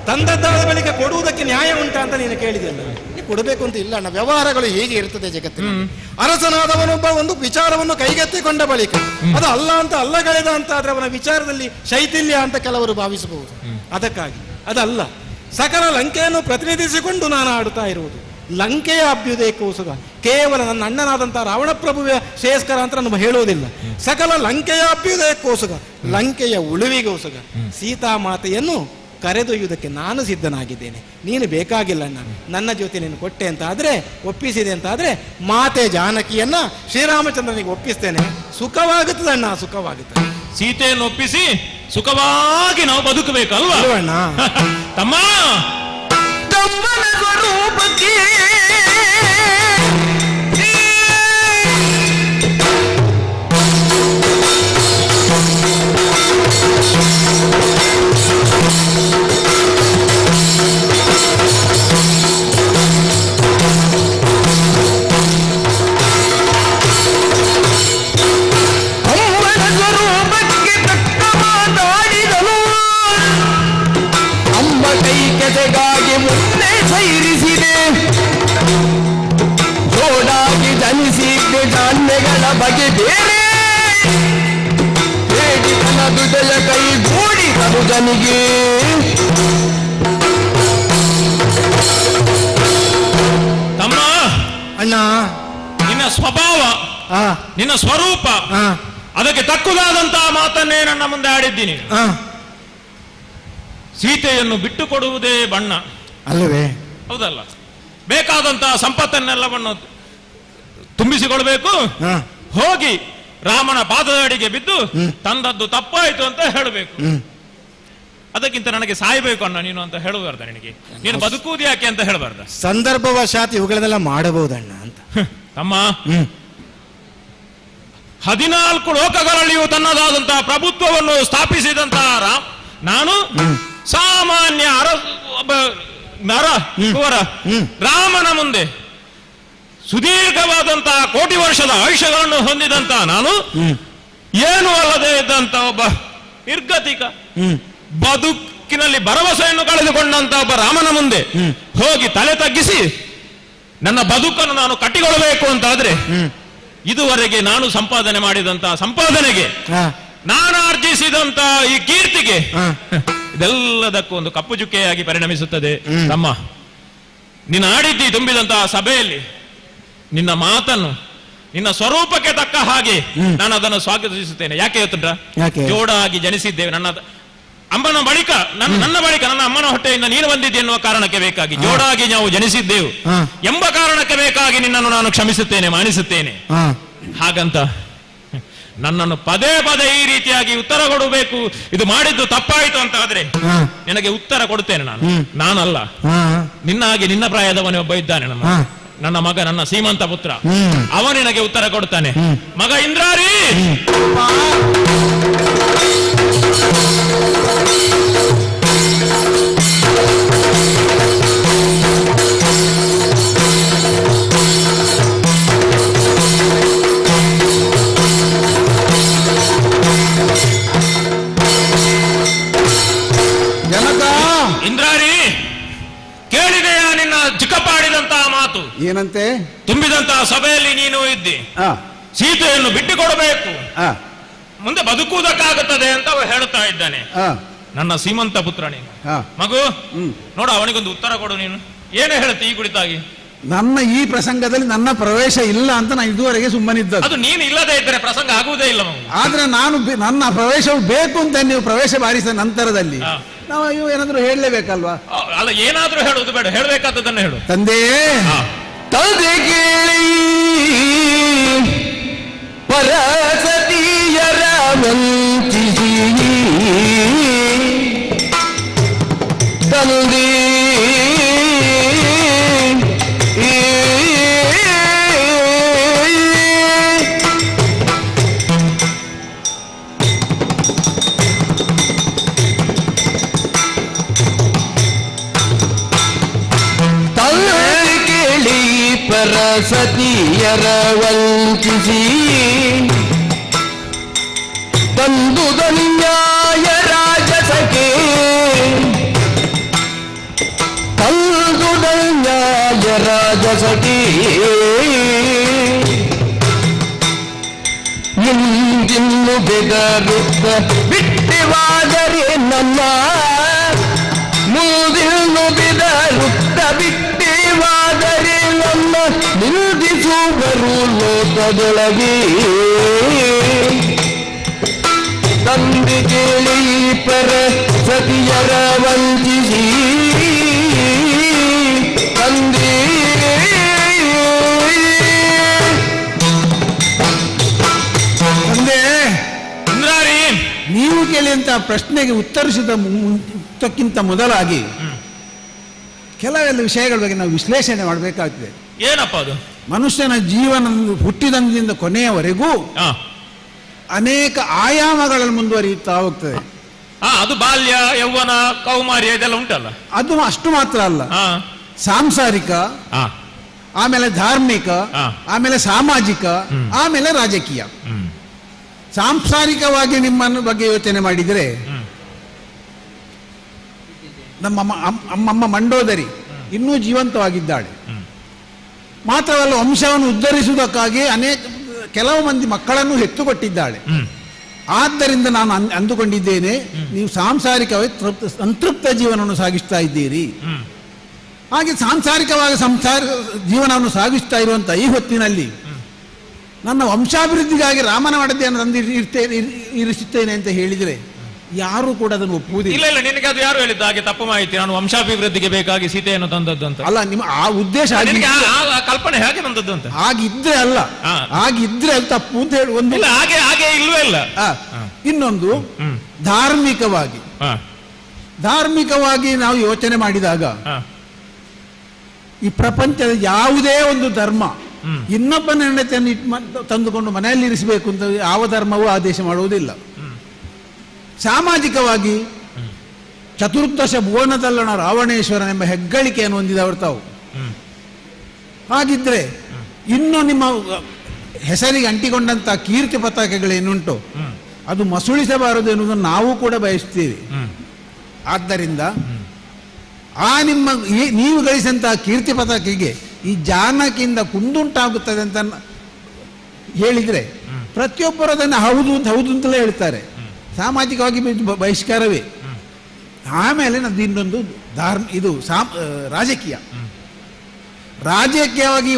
ತಂದದ್ದಾದ ಬಳಿಕ ಕೊಡುವುದಕ್ಕೆ ನ್ಯಾಯ ಉಂಟಾ ಅಂತ ನೀನು ಕೇಳಿದೆಯಲ್ಲ. ನೀನು ಕೊಡಬೇಕು ಅಂತ ಇಲ್ಲ ಅಣ್ಣ. ವ್ಯವಹಾರಗಳು ಹೇಗೆ ಇರ್ತದೆ ಜಗತ್ತಿನಲ್ಲಿ. ಅರಸನಾದವನೊಬ್ಬ ಒಂದು ವಿಚಾರವನ್ನು ಕೈಗೆತ್ತಿಕೊಂಡ ಬಳಿಕ ಅದು ಅಲ್ಲ ಅಂತ ಅಲ್ಲಗಳೆದ ಅಂತ ಆದ್ರೆ ಅವನ ವಿಚಾರದಲ್ಲಿ ಶೈಥಿಲ್ಯ ಅಂತ ಕೆಲವರು ಭಾವಿಸಬಹುದು. ಅದಕ್ಕಾಗಿ ಅದಲ್ಲ, ಸಕಲ ಲಂಕೆಯನ್ನು ಪ್ರತಿನಿಧಿಸಿಕೊಂಡು ನಾನು ಆಡುತ್ತಾ ಇರುವುದು. ಲಂಕೆಯ ಅಭ್ಯುದಯಕ್ಕೋಸ್ಕರ ಕೇವಲ ನನ್ನ ಅಣ್ಣನಾದಂತಹ ರಾವಣ ಪ್ರಭುವ ಶ್ರೇಯಸ್ಕರ ಅಂತ ನಾನು ಹೇಳುವುದಿಲ್ಲ. ಸಕಲ ಲಂಕೆಯ ಅಭ್ಯುದಯಕ್ಕೋಸ್ಕರ, ಲಂಕೆಯ ಉಳುವಿಗೋಸ್ಕರ ಸೀತಾಮಾತೆಯನ್ನು ಕರೆದೊಯ್ಯುವುದಕ್ಕೆ ನಾನು ಸಿದ್ಧನಾಗಿದ್ದೇನೆ. ನೀನು ಬೇಕಾಗಿಲ್ಲ ಅಣ್ಣ. ನನ್ನ ಜೊತೆ ನೀನು ಕೊಟ್ಟೆ ಅಂತ ಆದ್ರೆ, ಒಪ್ಪಿಸಿದೆ ಅಂತ ಆದ್ರೆ ಮಾತೆ ಜಾನಕಿಯನ್ನ ಶ್ರೀರಾಮಚಂದ್ರನಿಗೆ ಒಪ್ಪಿಸ್ತೇನೆ. ಸುಖವಾಗುತ್ತದೆ ಅಣ್ಣ, ಸುಖವಾಗುತ್ತದೆ. ಸೀತೆಯನ್ನು ಒಪ್ಪಿಸಿ ಸುಖವಾಗಿ ನಾವು ಬದುಕಬೇಕಲ್ವಾ ಅಣ್ಣ? ತಮ್ಮ ತಮ್ಮನ ಸ್ವರೂಪಕ್ಕೆ ಕೆಸೆಗಾಗಿ ಮುಂದೆ ಸೈರಿಸಿದೆ, ಜೋಡಾಗಿ ಜನಿಸಿದ್ದೆ ಧಾನ್ಯಗಳ ಬಗೆ ಬೇರೆ, ಬೇಡಿದನ ದುಜಯ ಕೈ ಗೂಡಿದನು ಜನಿಗೆ. ತಮ್ಮ ಅಣ್ಣ, ನಿನ್ನ ಸ್ವಭಾವ, ನಿನ್ನ ಸ್ವರೂಪ, ಅದಕ್ಕೆ ತಕ್ಕುದಾದಂತಹ ಮಾತನ್ನೇ ನನ್ನ ಮುಂದೆ ಆಡಿದ್ದೀನಿ. ಸೀತೆಯನ್ನು ಬಿಟ್ಟು ಕೊಡುವುದೇ ಬಣ್ಣ ಅಲ್ಲವೇ? ಹೌದಲ್ಲ? ಬೇಕಾದಂತಹ ಸಂಪತ್ತನ್ನೆಲ್ಲವನ್ನು ತುಂಬಿಸಿಕೊಳ್ಬೇಕು. ಹಾ. ಹೋಗಿ ರಾಮನ ಪಾದದ ಅಡಿಗೆ ಬಿದ್ದು ತಂದದ್ದು ತಪ್ಪಾಯಿತು ಅಂತ ಹೇಳಬೇಕು. ಅದಕ್ಕಿಂತ ನನಗೆ ಸಾಯಬೇಕು ಅಣ್ಣ ನೀನು ಅಂತ ಹೇಳಬಾರ್ದ? ನಿನಗೆ ನೀನು ಬದುಕುವುದು ಯಾಕೆ ಅಂತ ಹೇಳಬಾರ್ದ? ಸಂದರ್ಭವಶಾತ್ ಇವುಗಳನ್ನೆಲ್ಲ ಮಾಡಬಹುದಣ್ಣ ಅಂತ. ತಮ್ಮ, 14 ಲೋಕಗಳಲ್ಲಿಯೂ ತನ್ನದಾದಂತಹ ಪ್ರಭುತ್ವವನ್ನು ಸ್ಥಾಪಿಸಿದಂತಹ ನಾನು ಸಾಮಾನ್ಯ ಒಬ್ಬ ನರ ಕುವರ ರಾಮನ ಮುಂದೆ ಸುದೀರ್ಘವಾದಂತಹ ಕೋಟಿ ವರ್ಷದ ಆಯುಷ್ಯಗಳನ್ನು ಹೊಂದಿದಂತಹ ನಾನು ಏನು ಅಲ್ಲದೆ ಇದ್ದಂತ ಒಬ್ಬ ನಿರ್ಗತಿಕ, ಬದುಕಿನಲ್ಲಿ ಭರವಸೆಯನ್ನು ಕಳೆದುಕೊಂಡಂತ ಒಬ್ಬ ರಾಮನ ಮುಂದೆ ಹೋಗಿ ತಲೆ ತಗ್ಗಿಸಿ ನನ್ನ ಬದುಕನ್ನು ನಾನು ಕಟ್ಟಿಕೊಳ್ಳಬೇಕು ಅಂತಾದ್ರೆ ಇದುವರೆಗೆ ನಾನು ಸಂಪಾದನೆ ಮಾಡಿದಂತಹ ಸಂಪಾದನೆಗೆ, ನಾನು ಆರ್ಜಿಸಿದಂತ ಈ ಕೀರ್ತಿಗೆ ಇದೆಲ್ಲದಕ್ಕೂ ಒಂದು ಕಪ್ಪು ಚುಕ್ಕೆಯಾಗಿ ಪರಿಣಮಿಸುತ್ತದೆ. ತಮ್ಮ, ನಿನ್ನ ಆಡಿದ್ದಿ ತುಂಬಿದಂತಹ ಸಭೆಯಲ್ಲಿ ನಿನ್ನ ಮಾತನ್ನು ನಿನ್ನ ಸ್ವರೂಪಕ್ಕೆ ತಕ್ಕ ಹಾಗೆ ನಾನು ಅದನ್ನು ಸ್ವಾಗತಿಸುತ್ತೇನೆ. ಯಾಕೆ ಗೊತ್ತುಂಟ? ಜೋಡಾಗಿ ಜನಿಸಿದ್ದೇವೆ. ನನ್ನ ಅಮ್ಮನ ಬಳಿಕ ನನ್ನ ಬಳಿಕ ನನ್ನ ಅಮ್ಮನ ಹೊಟ್ಟೆಯಿಂದ ನೀನು ಬಂದಿದ್ದೆ ಎನ್ನುವ ಕಾರಣಕ್ಕೆ ಬೇಕಾಗಿ, ಜೋಡಾಗಿ ನಾವು ಜನಿಸಿದ್ದೆವು ಎಂಬ ಕಾರಣಕ್ಕೆ ಬೇಕಾಗಿ ನಿನ್ನನ್ನು ನಾನು ಕ್ಷಮಿಸುತ್ತೇನೆ, ಮಾನಿಸುತ್ತೇನೆ. ಹಾಗಂತ ನನ್ನನ್ನು ಪದೇ ಪದೇ ಈ ರೀತಿಯಾಗಿ ಉತ್ತರ ಕೊಡಬೇಕು, ಇದು ಮಾಡಿದ್ದು ತಪ್ಪಾಯಿತು ಅಂತ ಆದ್ರೆ ನಿನಗೆ ಉತ್ತರ ಕೊಡುತ್ತೇನೆ. ನಾನಲ್ಲ, ನಿನ್ನ ಹಾಗೆ ನಿನ್ನ ಪ್ರಾಯದವನೇ ಒಬ್ಬ ಇದ್ದಾನೆ, ನನ್ನ ಮಗ, ನನ್ನ ಸೀಮಂತ ಪುತ್ರ. ಅವ ನಿನಗೆ ಉತ್ತರ ಕೊಡ್ತಾನೆ. ಮಗ ಇಂದ್ರಾರಿ, ಇಂದ್ರಾರಿ, ಕೇಳಿದೆಯಾ ನಿನ್ನ ಚಿಕ್ಕಪ್ಪಾಡಿದಂತಹ ಮಾತು? ಏನಂತೆ? ತುಂಬಿದಂತಹ ಸಭೆಯಲ್ಲಿ ನೀನು ಇದ್ದಿ, ಸೀತೆಯನ್ನು ಬಿಟ್ಟು ಕೊಡಬೇಕು, ಮುಂದೆ ಬದುಕುವುದಕ್ಕಾಗುತ್ತದೆ ಅಂತ ಅವ ಹೇಳುತ್ತಾ ಇದ್ದಾನೆ. ನನ್ನ ಸೀಮಂತ ಪುತ್ರ ನೀನು. ಮಗು ನೋಡು, ಅವನಿಗೊಂದು ಉತ್ತರ ಕೊಡು. ನೀನು ಏನು ಹೇಳ್ತಿ ಈ ಕುರಿತಾಗಿ? ನನ್ನ ಈ ಪ್ರಸಂಗದಲ್ಲಿ ನನ್ನ ಪ್ರವೇಶ ಇಲ್ಲ ಅಂತ ನಾನು ಇದುವರೆಗೆ ಸುಮ್ಮನಿದ್ದದ್ದು. ಅದು ನೀನು ಇಲ್ಲದೆ ಇದ್ದರೆ ಪ್ರಸಂಗ ಆಗುವುದೇ ಇಲ್ಲ ಮಗು. ಆದ್ರೆ ನಾನು ನನ್ನ ಪ್ರವೇಶವು ಬೇಕು ಅಂತ ನೀವು ಪ್ರವೇಶ ಬಾರಿಸಿದ ನಂತರದಲ್ಲಿ ನಾವು ಏನಾದ್ರೂ ಹೇಳಲೇಬೇಕಲ್ವಾ? ಅಲ್ಲ, ಏನಾದ್ರೂ ಹೇಳುವುದು ಬೇಡ, ಹೇಳಬೇಕಾದದನ್ನ ಹೇಳು. ತಂದೆ, ತಂದೆ ಕೇಳಿ ಪರಸತಿಯರ ವಂಚಿಸಿ ತಂದೆ ಸತಿಯರ ವಂಚಿಸಿ ತಂದುದನ್ಯಾಯ ರಾಜಸಕೆ, ತಂದುದನ್ಯಾಯ ರಾಜಸಕೆ ಮುಂದಿನ್ನು ಬೆದರುತ್ತ ಬಿಟ್ಟಿವಾದರೆ ನನ್ನ, ಮುಂದಿನ್ನು ಬೆದರುತ್ತ ಬಿಟ್ಟಿವಾದರೆ ನನ್ನ ನಿಂದಿಸುವರು ಲೋಕದೊಳಗೆ. ತಂದೆ ಕೇಳಿ ಪರ ಸತಿಯರ ವಂಚಿಸಿ ತಂದೆ ತಂದೆ, ಇಂದ್ರಾರಿ, ನೀವು ಕೇಳಿದಂತ ಪ್ರಶ್ನೆಗೆ ಉತ್ತರಕ್ಕಿಂತ ಮೊದಲಾಗಿ ಕೆಲವೆಲ್ಲ ವಿಷಯಗಳ ಬಗ್ಗೆ ನಾವು ವಿಶ್ಲೇಷಣೆ ಮಾಡಬೇಕಾಗ್ತದೆ. ಏನಪ್ಪ ಅದು? ಮನುಷ್ಯನ ಜೀವನ ಹುಟ್ಟಿದಂದಿಂದ ಕೊನೆಯವರೆಗೂ ಅನೇಕ ಆಯಾಮಗಳಲ್ಲಿ ಮುಂದುವರಿಯುತ್ತಾ ಹೋಗ್ತದೆ. ಅದು ಬಾಲ್ಯ, ಯೌವನ, ಕೌಮಾರ್ಯ ಇದೆಲ್ಲ ಉಂಟಲ್ಲ. ಅದು ಅಷ್ಟು ಮಾತ್ರ ಅಲ್ಲ, ಸಾಂಸಾರಿಕ, ಆಮೇಲೆ ಧಾರ್ಮಿಕ, ಆಮೇಲೆ ಸಾಮಾಜಿಕ, ಆಮೇಲೆ ರಾಜಕೀಯ. ಸಾಂಸಾರಿಕವಾಗಿ ನಿಮ್ಮನ್ನು ಬಗ್ಗೆ ಯೋಚನೆ ಮಾಡಿದರೆ ನಮ್ಮ ಅಮ್ಮಮ್ಮ ಮಂಡೋದರಿ ಇನ್ನೂ ಜೀವಂತವಾಗಿದ್ದಾಳೆ. ಮಾತ್ರವಲ್ಲ, ವಂಶವನ್ನು ಉದ್ಧರಿಸುವುದಕ್ಕಾಗಿ ಕೆಲವು ಮಂದಿ ಮಕ್ಕಳನ್ನು ಹೆತ್ತುಕೊಟ್ಟಿದ್ದಾಳೆ. ಆದ್ದರಿಂದ ನಾನು ಅಂದುಕೊಂಡಿದ್ದೇನೆ, ನೀವು ಸಾಂಸಾರಿಕವಾಗಿ ಸಂತೃಪ್ತ ಜೀವನವನ್ನು ಸಾಗಿಸ್ತಾ ಇದ್ದೀರಿ. ಹಾಗೆ ಸಾಂಸಾರಿಕವಾಗಿ ಜೀವನವನ್ನು ಸಾಗಿಸ್ತಾ ಇರುವಂತ ಈ ಹೊತ್ತಿನಲ್ಲಿ ನನ್ನ ವಂಶಾಭಿವೃದ್ಧಿಗಾಗಿ ರಾಮನ ಮಡದಿಯನ್ನು ಇರಿಸುತ್ತೇನೆ ಅಂತ ಹೇಳಿದರೆ ಯಾರು ಕೂಡ ಅದನ್ನು ಒಪ್ಪುವುದಿಲ್ಲ. ಇಲ್ಲ ನಿನಗೆ ಅದು ಯಾರು ಹೇಳಿದ್ದು ಹಾಗೆ ತಪ್ಪು ಮಾಹಿತಿ, ನಾನು ವಂಶಾಭಿವೃದ್ಧಿಗೆ ಬೇಕಾಗಿ ಸೀತೆಯನ್ನು ತಂದದ್ದು ಅಂತ? ಅಲ್ಲ, ನಿಮ್ಮ ಆ ಉದ್ದೇಶ ನಿನಗೆ ಆ ಕಲ್ಪನೆ ಹೇಗೆ ಬಂದದ್ದು ಅಂತ? ಹಾಗಿದ್ರೆ ಅಲ್ಲ, ಹಾಗಿದ್ರೆ ಅದು ತಪ್ಪು ಅಂತ ಹೇಳಿ ಒಂದು. ಇಲ್ಲ, ಹಾಗೆ ಇಲ್ವೇ ಇಲ್ಲ. ಇನ್ನೊಂದು ಧಾರ್ಮಿಕವಾಗಿ ನಾವು ಯೋಚನೆ ಮಾಡಿದಾಗ ಈ ಪ್ರಪಂಚದ ಯಾವುದೇ ಒಂದು ಧರ್ಮ ಇನ್ನೊಬ್ಬನ ಹೆಂಡತಿಯನ್ನು ತಂದುಕೊಂಡು ಮನೆಯಲ್ಲಿ ಇರಿಸಬೇಕು ಅಂತ ಯಾವ ಧರ್ಮವೂ ಆದೇಶ ಮಾಡುವುದಿಲ್ಲ. ಸಾಮಾಜಿಕವಾಗಿ ಚತುರ್ದಶ ಭುವನದಲ್ಲಣ ರಾವಣೇಶ್ವರನೆಂಬ ಹೆಗ್ಗಳಿಕೆಯನ್ನು ಹೊಂದಿದವರು ತಾವು. ಹಾಗಿದ್ರೆ ಇನ್ನು ನಿಮ್ಮ ಹೆಸರಿಗೆ ಅಂಟಿಕೊಂಡಂತ ಕೀರ್ತಿ ಪತಾಕೆಗಳೇನುಂಟು ಅದು ಮಸುಳಿಸಬಾರದು ಎನ್ನುವುದನ್ನು ನಾವು ಕೂಡ ಬಯಸ್ತೀವಿ. ಆದ್ದರಿಂದ ನೀವು ಗಳಿಸಿದಂತಹ ಕೀರ್ತಿ ಪತಾಕೆಗೆ ಈ ಜಾನಕಿಯಿಂದ ಕುಂದುಂಟಾಗುತ್ತದೆ ಅಂತ ಹೇಳಿದ್ರೆ ಪ್ರತಿಯೊಬ್ಬರು ಅದನ್ನು ಹೌದು ಅಂತಲೇ ಹೇಳ್ತಾರೆ. ಸಾಮಾಜಿಕವಾಗಿ ಬಹಿಷ್ಕಾರವೇ. ಆಮೇಲೆ ನಮ್ದು ಇನ್ನೊಂದು ರಾಜಕೀಯವಾಗಿ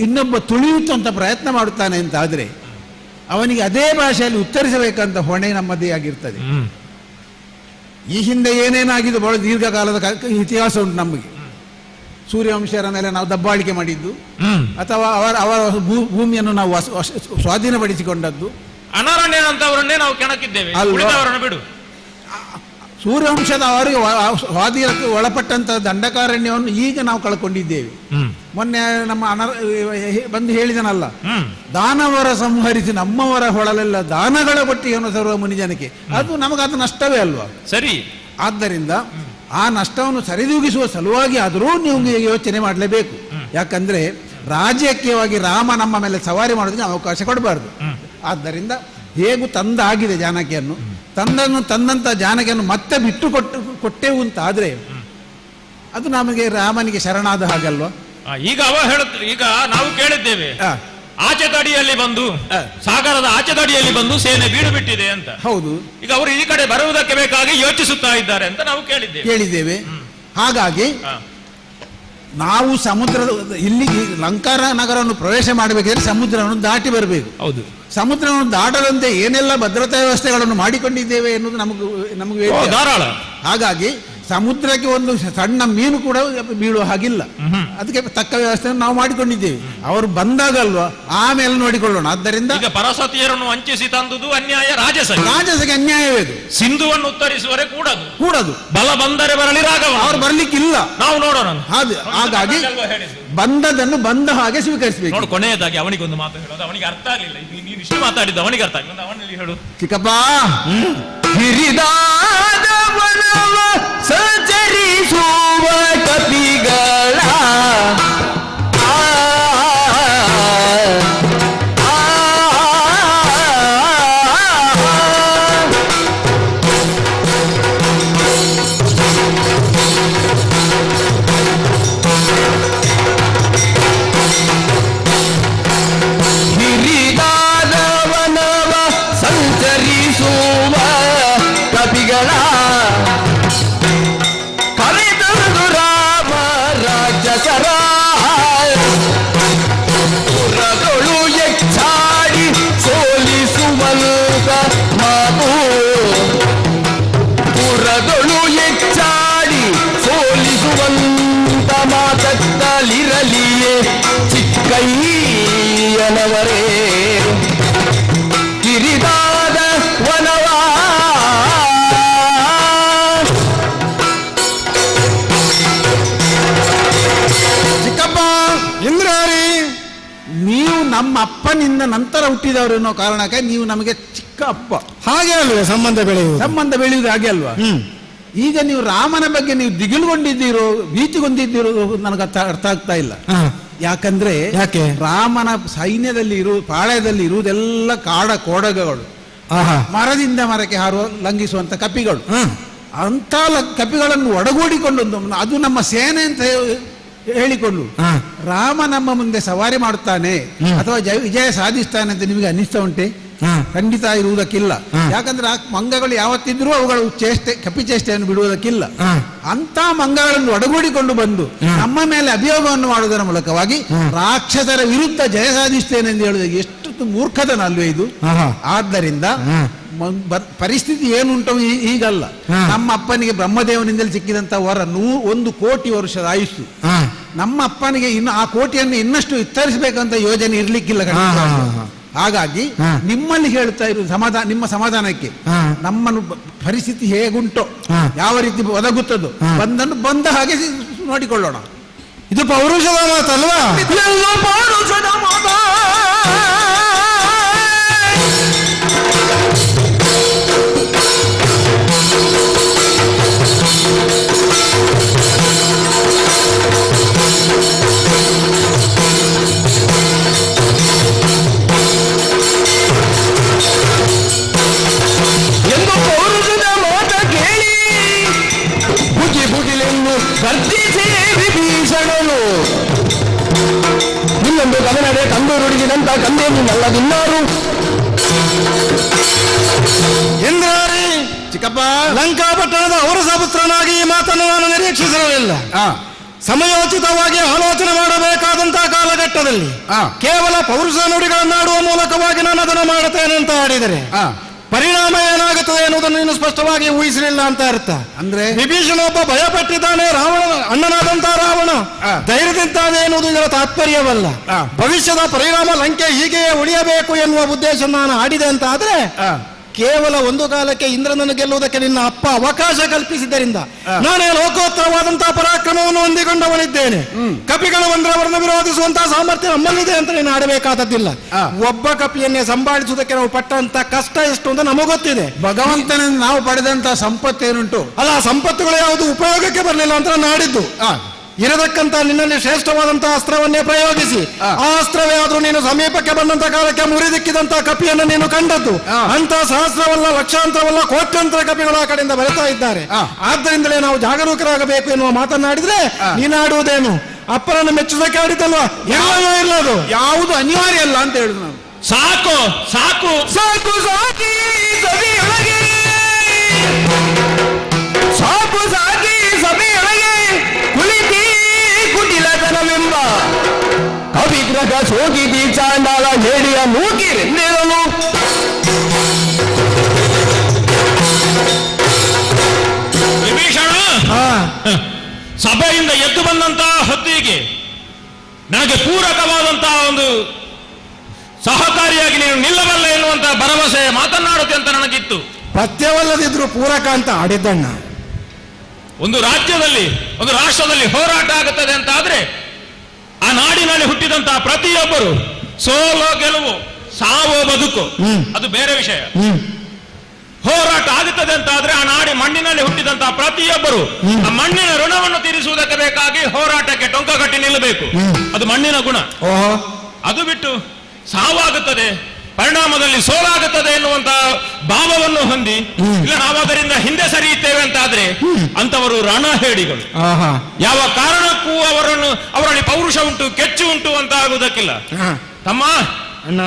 ಇನ್ನೊಬ್ಬ ತುಳಿಯುತ್ತಂತ ಪ್ರಯತ್ನ ಮಾಡುತ್ತಾನೆ ಅಂತ ಆದರೆ ಅವನಿಗೆ ಅದೇ ಭಾಷೆಯಲ್ಲಿ ಉತ್ತರಿಸಬೇಕಂತ ಹೊಣೆ ನಮ್ಮದೇ ಆಗಿರ್ತದೆ. ಈ ಹಿಂದೆ ಏನೇನಾಗಿದೆ ಬಹಳ ದೀರ್ಘಕಾಲದ ಇತಿಹಾಸ ಉಂಟು ನಮಗೆ. ಸೂರ್ಯವಂಶರ ಮೇಲೆ ನಾವು ದಬ್ಬಾಳಿಕೆ ಮಾಡಿದ್ದು, ಅಥವಾ ಅವರ ಭೂಮಿಯನ್ನು ನಾವು ಸ್ವಾಧೀನಪಡಿಸಿಕೊಂಡದ್ದು. ಅನಾರಣ್ಯನಂತವರನ್ನೇ ನಾವು ಕೆಣಕಿದ್ದೇವೆ, ಉಳಿದವರನ್ನು ಬಿಡು. ಸೂರ್ಯವಂಶದ ಅವರಿಗೆ ಸ್ವಾಧೀನಕ್ಕೆ ಒಳಪಟ್ಟಂತಹ ದಂಡಕಾರಣ್ಯವನ್ನು ಈಗ ನಾವು ಕಳ್ಕೊಂಡಿದ್ದೇವೆ. ಮೊನ್ನೆ ನಮ್ಮ ಬಂದು ಹೇಳಿದನಲ್ಲ, ದಾನವರ ಸಂಹರಿಸಿ ನಮ್ಮವರ ಹೊಳಲೆಲ್ಲ ದಾನಗಳ ಪಟ್ಟಿಯನ್ನು ಸರ್ವ ಮುನಿಜನಕ್ಕೆ. ಅದು ನಮಗದು ನಷ್ಟವೇ ಅಲ್ವಾ? ಸರಿ. ಆದ್ದರಿಂದ ಆ ನಷ್ಟವನ್ನು ಸರಿದೂಗಿಸುವ ಸಲುವಾಗಿ ಆದರೂ ನೀವು ಯೋಚನೆ ಮಾಡಲೇಬೇಕು. ಯಾಕಂದ್ರೆ ರಾಜಕೀಯವಾಗಿ ರಾಮ ನಮ್ಮ ಮೇಲೆ ಸವಾರಿ ಮಾಡೋದಕ್ಕೆ ಅವಕಾಶ ಕೊಡಬಾರ್ದು. ಆದ್ದರಿಂದ ಹೇಗೂ ತಂದಾಗಿದೆ ಜಾನಕಿಯನ್ನು, ತಂದಂತ ಜಾನಕಿಯನ್ನು ಮತ್ತೆ ಬಿಟ್ಟು ಕೊಟ್ಟೆವು ಅಂತ ಆದ್ರೆ ಅದು ನಮಗೆ ರಾಮನಿಗೆ ಶರಣಾದ ಹಾಗಲ್ವಾ? ಈಗ ಈಗ ನಾವು ಕೇಳಿದ್ದೇವೆ, ಆಚೆ ತಡಿಯಲ್ಲಿ ಬಂದು ಸಾಗರದ ಆಚೆ ತಡಿಯಲ್ಲಿ ಬಂದು ಸೇನೆ ಬೀಡು ಬಿಟ್ಟಿದೆ ಅಂತ. ಹೌದು. ಈಗ ಅವರು ಈ ಕಡೆ ಬರುವುದಕ್ಕೆ ಬೇಕಾಗಿ ಯೋಚಿಸುತ್ತಾ ಇದ್ದಾರೆ ಅಂತ ನಾವು ಕೇಳಿದ್ದೇವೆ. ಹಾಗಾಗಿ ನಾವು ಇಲ್ಲಿಗೆ ಲಂಕಾರ ನಗರವನ್ನು ಪ್ರವೇಶ ಮಾಡಬೇಕಾದ್ರೆ ಸಮುದ್ರವನ್ನು ದಾಟಿ ಬರಬೇಕು. ಹೌದು. ಸಮುದ್ರವನ್ನು ದಾಟದಂತೆ ಏನೆಲ್ಲ ಭದ್ರತಾ ವ್ಯವಸ್ಥೆಗಳನ್ನು ಮಾಡಿಕೊಂಡಿದ್ದೇವೆ ಎನ್ನುವುದು ನಮಗೆ ಧಾರಾಳ. ಹಾಗಾಗಿ ಸಮುದ್ರಕ್ಕೆ ಒಂದು ಸಣ್ಣ ಮೀನು ಕೂಡ ಬೀಳುವ ಹಾಗಿಲ್ಲ. ಅದಕ್ಕೆ ತಕ್ಕ ವ್ಯವಸ್ಥೆಯನ್ನು ನಾವು ಮಾಡಿಕೊಂಡಿದ್ದೇವೆ. ಅವರು ಬಂದಾಗಲ್ವಾ ಆಮೇಲೆ ನೋಡಿಕೊಳ್ಳೋಣ. ಆದ್ದರಿಂದ ಈಗ ಪರಸತಿಯರನ್ನು ವಂಚಿಸಿ ತಂದುದು ಅನ್ಯಾಯ, ರಾಜಸಗೆ ಅನ್ಯಾಯವೇ. ಸಿಂಧುವನ್ನು ಉತ್ತರಿಸುವರೆ ಕೂಡದು ಬಲ ಬಂದರೆ ಬರಲಿ ರಾಘವ, ಅವ್ರು ಬರ್ಲಿಕ್ಕಿಲ್ಲ, ನಾವು ನೋಡೋಣ. ಹಾಗಾಗಿ ಬಂದದನ್ನು ಬಂದ ಹಾಗೆ ಸ್ವೀಕರಿಸಬೇಕು. ನೋಡು, ಕೊನೆಯದಾಗಿ ಅವನಿಗೆ ಒಂದು ಮಾತು ಹೇಳೋದು, ಅವನಿಗೆ ಅರ್ಥ ಆಗಲಿಲ್ಲ. ನೀನು ಇಷ್ಟು ಮಾತಾಡಿದ್ದು ಅವನಿಗೆ ಅರ್ಥ ಆಗಿಲ್ಲ, ಅವನಲ್ಲಿ ಹೇಳು. ಚಿಕ್ಕಪ್ಪ, ಹಿರಿದಾದ ವನವ ಸಂಚರಿಸುವ ಕಪಿಗಳ ಹಿರಿದಾದ ವನವ ಸಂಚರಿಸುವ ಕಪಿಗಳ ಕರೆದಂದು ರಾಮ ರಾಜಕರ ಪುರದೊಳು ಎಚ್ಚಾಡಿ ಸೋಲಿಸುವಂತ ಮಾತು, ಪುರದೊಳು ಎಚ್ಚಾಡಿ ಸೋಲಿಸುವಂತ ಮಾತಲ್ಲಿರಲಿಯೇ ಚಿಕ್ಕಯ್ಯನವರೇ ಕಿರಿದಾದ ವನವ. ಚಿಕ್ಕಪ್ಪ, ಇಂದ್ರಾರಿ, ನೀವು ನಮ್ಮ ಅಪ್ಪನಿಂದ ನಂತರ ಹುಟ್ಟಿದವರು ಅನ್ನೋ ಕಾರಣಕ್ಕೆ ನೀವು ನಮಗೆ ಚಿಕ್ಕ ಅಪ್ಪ. ಹಾಗೆ ಅಲ್ವೇ ಸಂಬಂಧ ಬೆಳೆಯುವುದು ಹಾಗೆ ಅಲ್ವಾ? ಈಗ ನೀವು ರಾಮನ ಬಗ್ಗೆ ನೀವು ದಿಗಿಲುಗೊಂಡಿದ್ದೀರೋ ಭೀತಿಗೊಂಡಿದ್ದೀರೋ ನನಗೆ ಅರ್ಥ ಆಗ್ತಾ ಇಲ್ಲ. ಯಾಕಂದ್ರೆ ರಾಮನ ಸೈನ್ಯದಲ್ಲಿ ಪಾಳ್ಯದಲ್ಲಿ ಇರುವುದೆಲ್ಲ ಕೋಡಗಗಳು, ಮರದಿಂದ ಮರಕ್ಕೆ ಹಾರುವ ಲಂಘಿಸುವಂತ ಕಪಿಗಳು. ಅಂತ ಕಪಿಗಳನ್ನು ಒಡಗೂಡಿಕೊಂಡು ಅದು ನಮ್ಮ ಸೇನೆ ಅಂತ ಹೇಳಿಕೊಂಡು ರಾಮ ನಮ್ಮ ಮುಂದೆ ಸವಾರಿ ಮಾಡುತ್ತಾನೆ ಅಥವಾ ವಿಜಯ ಸಾಧಿಸ್ತಾನೆ ಅಂತ ನಿಮಗೆ ಅನ್ನಿಸ್ತಾ ಉಂಟೆ? ಖಂಡಿತ ಇರುವುದಕ್ಕಿಲ್ಲ. ಯಾಕಂದ್ರೆ ಆ ಮಂಗಗಳು ಯಾವತ್ತಿದ್ರೂ ಅವುಗಳು ಕಪಿಚೇಷ್ಟೆಯನ್ನು ಬಿಡುವುದಕ್ಕಿಲ್ಲ. ಅಂತ ಮಂಗಗಳನ್ನು ಒಡಗೂಡಿಕೊಂಡು ಬಂದು ನಮ್ಮ ಮೇಲೆ ಅಭಿಯೋಗವನ್ನು ಮಾಡುವುದರ ಮೂಲಕವಾಗಿ ರಾಕ್ಷಸರ ವಿರುದ್ಧ ಜಯ ಸಾಧಿಸ್ತೇನೆಂದು ಹೇಳುವುದು ಎಷ್ಟು ಮೂರ್ಖತನ ಅಲ್ವೇ ಇದು. ಆದ್ದರಿಂದ ಪರಿಸ್ಥಿತಿ ಏನುಂಟು ಈಗಲ್ಲ. ನಮ್ಮ ಅಪ್ಪನಿಗೆ ಬ್ರಹ್ಮದೇವನಿಂದಲೇ ಸಿಕ್ಕಿದಂತ ವರ 1 ಕೋಟಿ ವರ್ಷದ ಆಯುಸ್ಸು. ನಮ್ಮ ಅಪ್ಪನಿಗೆ ಇನ್ನು ಆ ಕೋಟಿಯನ್ನು ಇನ್ನಷ್ಟು ವಿಸ್ತರಿಸಬೇಕಂತ ಯೋಜನೆ ಇರ್ಲಿಕ್ಕಿಲ್ಲ. ಹಾಗಾಗಿ ನಿಮ್ಮಲ್ಲಿ ಹೇಳ್ತಾ ಇರುವುದು ನಿಮ್ಮ ಸಮಾಧಾನಕ್ಕೆ ನಮ್ಮನ್ನು ಪರಿಸ್ಥಿತಿ ಹೇಗುಂಟೋ ಯಾವ ರೀತಿ ಒದಗುತ್ತದೋ ಬಂದ ಹಾಗೆ ನೋಡಿಕೊಳ್ಳೋಣ. ಇದು ಪೌರುಷದ ಮಾತಲ್ವಾ? ಪೌರುಷದ ಮಾತ. ಎಂದು ಪೌರುಷದ ಮಾತ ಕೇಳಿ ಬುಗಿಲೆಂದು ಗರ್ಜಿಸಿ ವಿಭೀಷಣನು ಇನ್ನೊಂದು ಗಮನಡೆ ಕಂದು ನುಡಿಸಿದಂತ ಕಂದೇನು ನಲ್ಲದಿನ್ನಾರು ಎಂದಾರಿ ಚಿಕ್ಕಪ್ಪ, ಲಂಕಾಪಟ್ಟಣದ ಔರಸಪುತ್ರನಾಗಿ ಈ ಮಾತನ್ನು ನಾನು ನಿರೀಕ್ಷಿಸಿರಲಿಲ್ಲ. ಸಮಯೋಚಿತವಾಗಿ ಆಲೋಚನೆ ಮಾಡಬೇಕಾದಂತಹ ಕಾಲಘಟ್ಟದಲ್ಲಿ ಕೇವಲ ಪೌರುಷ ನುಡಿಗಳನ್ನಾಡುವ ಮೂಲಕವಾಗಿ ನಾನು ಅದನ್ನು ಮಾಡುತ್ತೇನೆ ಅಂತ ಆಡಿದರೆ ಪರಿಣಾಮ ಏನಾಗುತ್ತದೆ ಎನ್ನುವುದನ್ನು ನೀನು ಸ್ಪಷ್ಟವಾಗಿ ಊಹಿಸಲಿಲ್ಲ ಅಂತ ಅರ್ಥ. ಅಂದ್ರೆ ವಿಭೀಷಣ ಒಬ್ಬ ಭಯಪಟ್ಟಿದ್ದಾನೆ, ರಾವಣ ಅಣ್ಣನಾದಂತಹ ರಾವಣ ಧೈರ್ಯದಿಂದಾನೆ ಎನ್ನುವುದು ಇದರ ತಾತ್ಪರ್ಯವಲ್ಲ. ಭವಿಷ್ಯದ ಪರಿಣಾಮ ಲಂಕೆ ಹೀಗೆಯೇ ಉಳಿಯಬೇಕು ಎನ್ನುವ ಉದ್ದೇಶ ನಾನು ಆಡಿದೆ ಅಂತ ಆದ್ರೆ ಕೇವಲ ಒಂದು ಕಾಲಕ್ಕೆ ಇಂದ್ರನನ್ನು ಗೆಲ್ಲುವುದಕ್ಕೆ ನಿನ್ನ ಅಪ್ಪ ಅವಕಾಶ ಕಲ್ಪಿಸಿದ್ದರಿಂದ ನಾನೇ ಲೋಕೋತ್ತರವಾದಂತಹ ಪರಾಕ್ರಮವನ್ನು ಹೊಂದಿಕೊಂಡವನಿದ್ದೇನೆ. ಕಪಿಗಳು ಬಂದ್ರೆ ಅವರನ್ನು ವಿರೋಧಿಸುವಂತಹ ಸಾಮರ್ಥ್ಯ ನಮ್ಮಲ್ಲಿದೆ ಅಂತ ನೀನು ಆಡಬೇಕಾದದ್ದಿಲ್ಲ. ಒಬ್ಬ ಕಪಿಯನ್ನೇ ಸಂಭಾಳಿಸುವುದಕ್ಕೆ ನಾವು ಪಟ್ಟಂತ ಕಷ್ಟ ಎಷ್ಟು ಅಂತ ನಮಗೊತ್ತಿದೆ. ಭಗವಂತನಿಂದ ನಾವು ಪಡೆದಂತಹ ಸಂಪತ್ತು ಏನುಂಟು ಅಲ್ಲ, ಸಂಪತ್ತುಗಳು ಯಾವುದು ಉಪಯೋಗಕ್ಕೆ ಬರಲಿಲ್ಲ ಅಂತ ನಾನು ಆಡಿದ್ದು. ಇರತಕ್ಕಂತ ನಿನ್ನಲ್ಲಿ ಶ್ರೇಷ್ಠವಾದಂತಹ ಅಸ್ತ್ರವನ್ನೇ ಪ್ರಯೋಗಿಸಿ ಆ ಅಸ್ತ್ರವೇ ಆದ್ರೂ ನೀನು ಸಮೀಪಕ್ಕೆ ಬಂದಂತ ಕಾಲಕ್ಕೆ ಮುರಿದಿಕ್ಕಿದಂತಹ ಕಪಿಯನ್ನು ನೀನು ಕಂಡದ್ದು. ಅಂತ ಸಹಸ್ರವಲ್ಲ, ಲಕ್ಷಾಂತರವಲ್ಲ, ಕೋಟ್ಯಂತರ ಕಪಿಗಳು ಆ ಕಡೆಯಿಂದ ಬರುತ್ತಾ ಇದ್ದಾರೆ. ಆದ್ದರಿಂದಲೇ ನಾವು ಜಾಗರೂಕರಾಗಬೇಕು ಎನ್ನುವ ಮಾತನ್ನಾಡಿದ್ರೆ ನೀನಾಡುವುದೇನು ಅಪ್ಪನನ್ನು ಮೆಚ್ಚುವುದಕ್ಕೆ ಆಡಿದ್ದಲ್ವಾ? ಎಲ್ಲವೂ ಇಲ್ಲದು ಯಾವುದು ಅನಿವಾರ್ಯ ಅಲ್ಲ ಅಂತ ಹೇಳುದು ನಾನು. ಸಾಕು ಸಾಕು ಸಾಕು ಸಾಕಿ ಸಭೆಯೊಳಗೆ ಸಾಕು ಸಾಕಿ ಸಭೆಯೊಳಗೆ ಕುಳಿತಿ ಕುಟಿಲತನವೆಂಬ ಕವಿಗ್ರಹ ಸೋಗಿದಿ ಚಾಂಡಾಲ ಹೇಳಿಯ ಮೂಗಿರೆಂದಿರಲು ವಿಭೀಷಣ ಸಭೆಯಿಂದ ಎದ್ದು ಬಂದಂತಹ ಹೊತ್ತಿಗೆ ನನಗೆ ಪೂರಕವಾದಂತಹ ಒಂದು ಸಹಕಾರಿಯಾಗಿ ನೀನು ನಿಲ್ಲಬಲ್ಲ ಎನ್ನುವಂತಹ ಭರವಸೆ ಮಾತನಾಡುತ್ತೆ ಅಂತ ನನಗಿತ್ತು. ಪಥ್ಯವಲ್ಲದಿದ್ರು ಪೂರಕ ಅಂತ ಆಡಿದ್ದಣ್ಣ. ಒಂದು ರಾಜ್ಯದಲ್ಲಿ, ಒಂದು ರಾಷ್ಟ್ರದಲ್ಲಿ ಹೋರಾಟ ಆಗುತ್ತದೆ ಅಂತ ಆದ್ರೆ ಆ ನಾಡಿನಲ್ಲಿ ಹುಟ್ಟಿದಂತಹ ಪ್ರತಿಯೊಬ್ಬರು ಸೋಲೋ ಗೆಲುವು, ಸಾವೋ ಬದುಕು, ಅದು ಬೇರೆ ವಿಷಯ. ಹೋರಾಟ ಆಗುತ್ತದೆ ಅಂತ ಆದ್ರೆ ಆ ನಾಡಿ ಮಣ್ಣಿನಲ್ಲಿ ಹುಟ್ಟಿದಂತಹ ಪ್ರತಿಯೊಬ್ಬರು ಆ ಮಣ್ಣಿನ ಋಣವನ್ನು ತೀರಿಸುವುದಕ್ಕೆ ಬೇಕಾಗಿ ಹೋರಾಟಕ್ಕೆ ಟೊಂಕ ಕಟ್ಟಿ ನಿಲ್ಲಬೇಕು. ಅದು ಮಣ್ಣಿನ ಗುಣ. ಅದು ಬಿಟ್ಟು ಸಾವಾಗುತ್ತದೆ, ಪರಿಣಾಮದಲ್ಲಿ ಸೋಲಾಗುತ್ತದೆ ಎನ್ನುವಂತಹ ಭಾವವನ್ನು ಹೊಂದಿ ಇಲ್ಲ ನಾವು ಅದರಿಂದ ಹಿಂದೆ ಸರಿಯುತ್ತೇವೆ ಅಂತ ಆದ್ರೆ ಅಂತವರು ರಣಹೇಡಿಗಳು. ಯಾವ ಕಾರಣಕ್ಕೂ ಅವರಲ್ಲಿ ಪೌರುಷ ಉಂಟು, ಕೆಚ್ಚು ಉಂಟು ಅಂತ ಆಗುವುದಕ್ಕಿಲ್ಲ. ತಮ್ಮ ಅಣ್ಣ,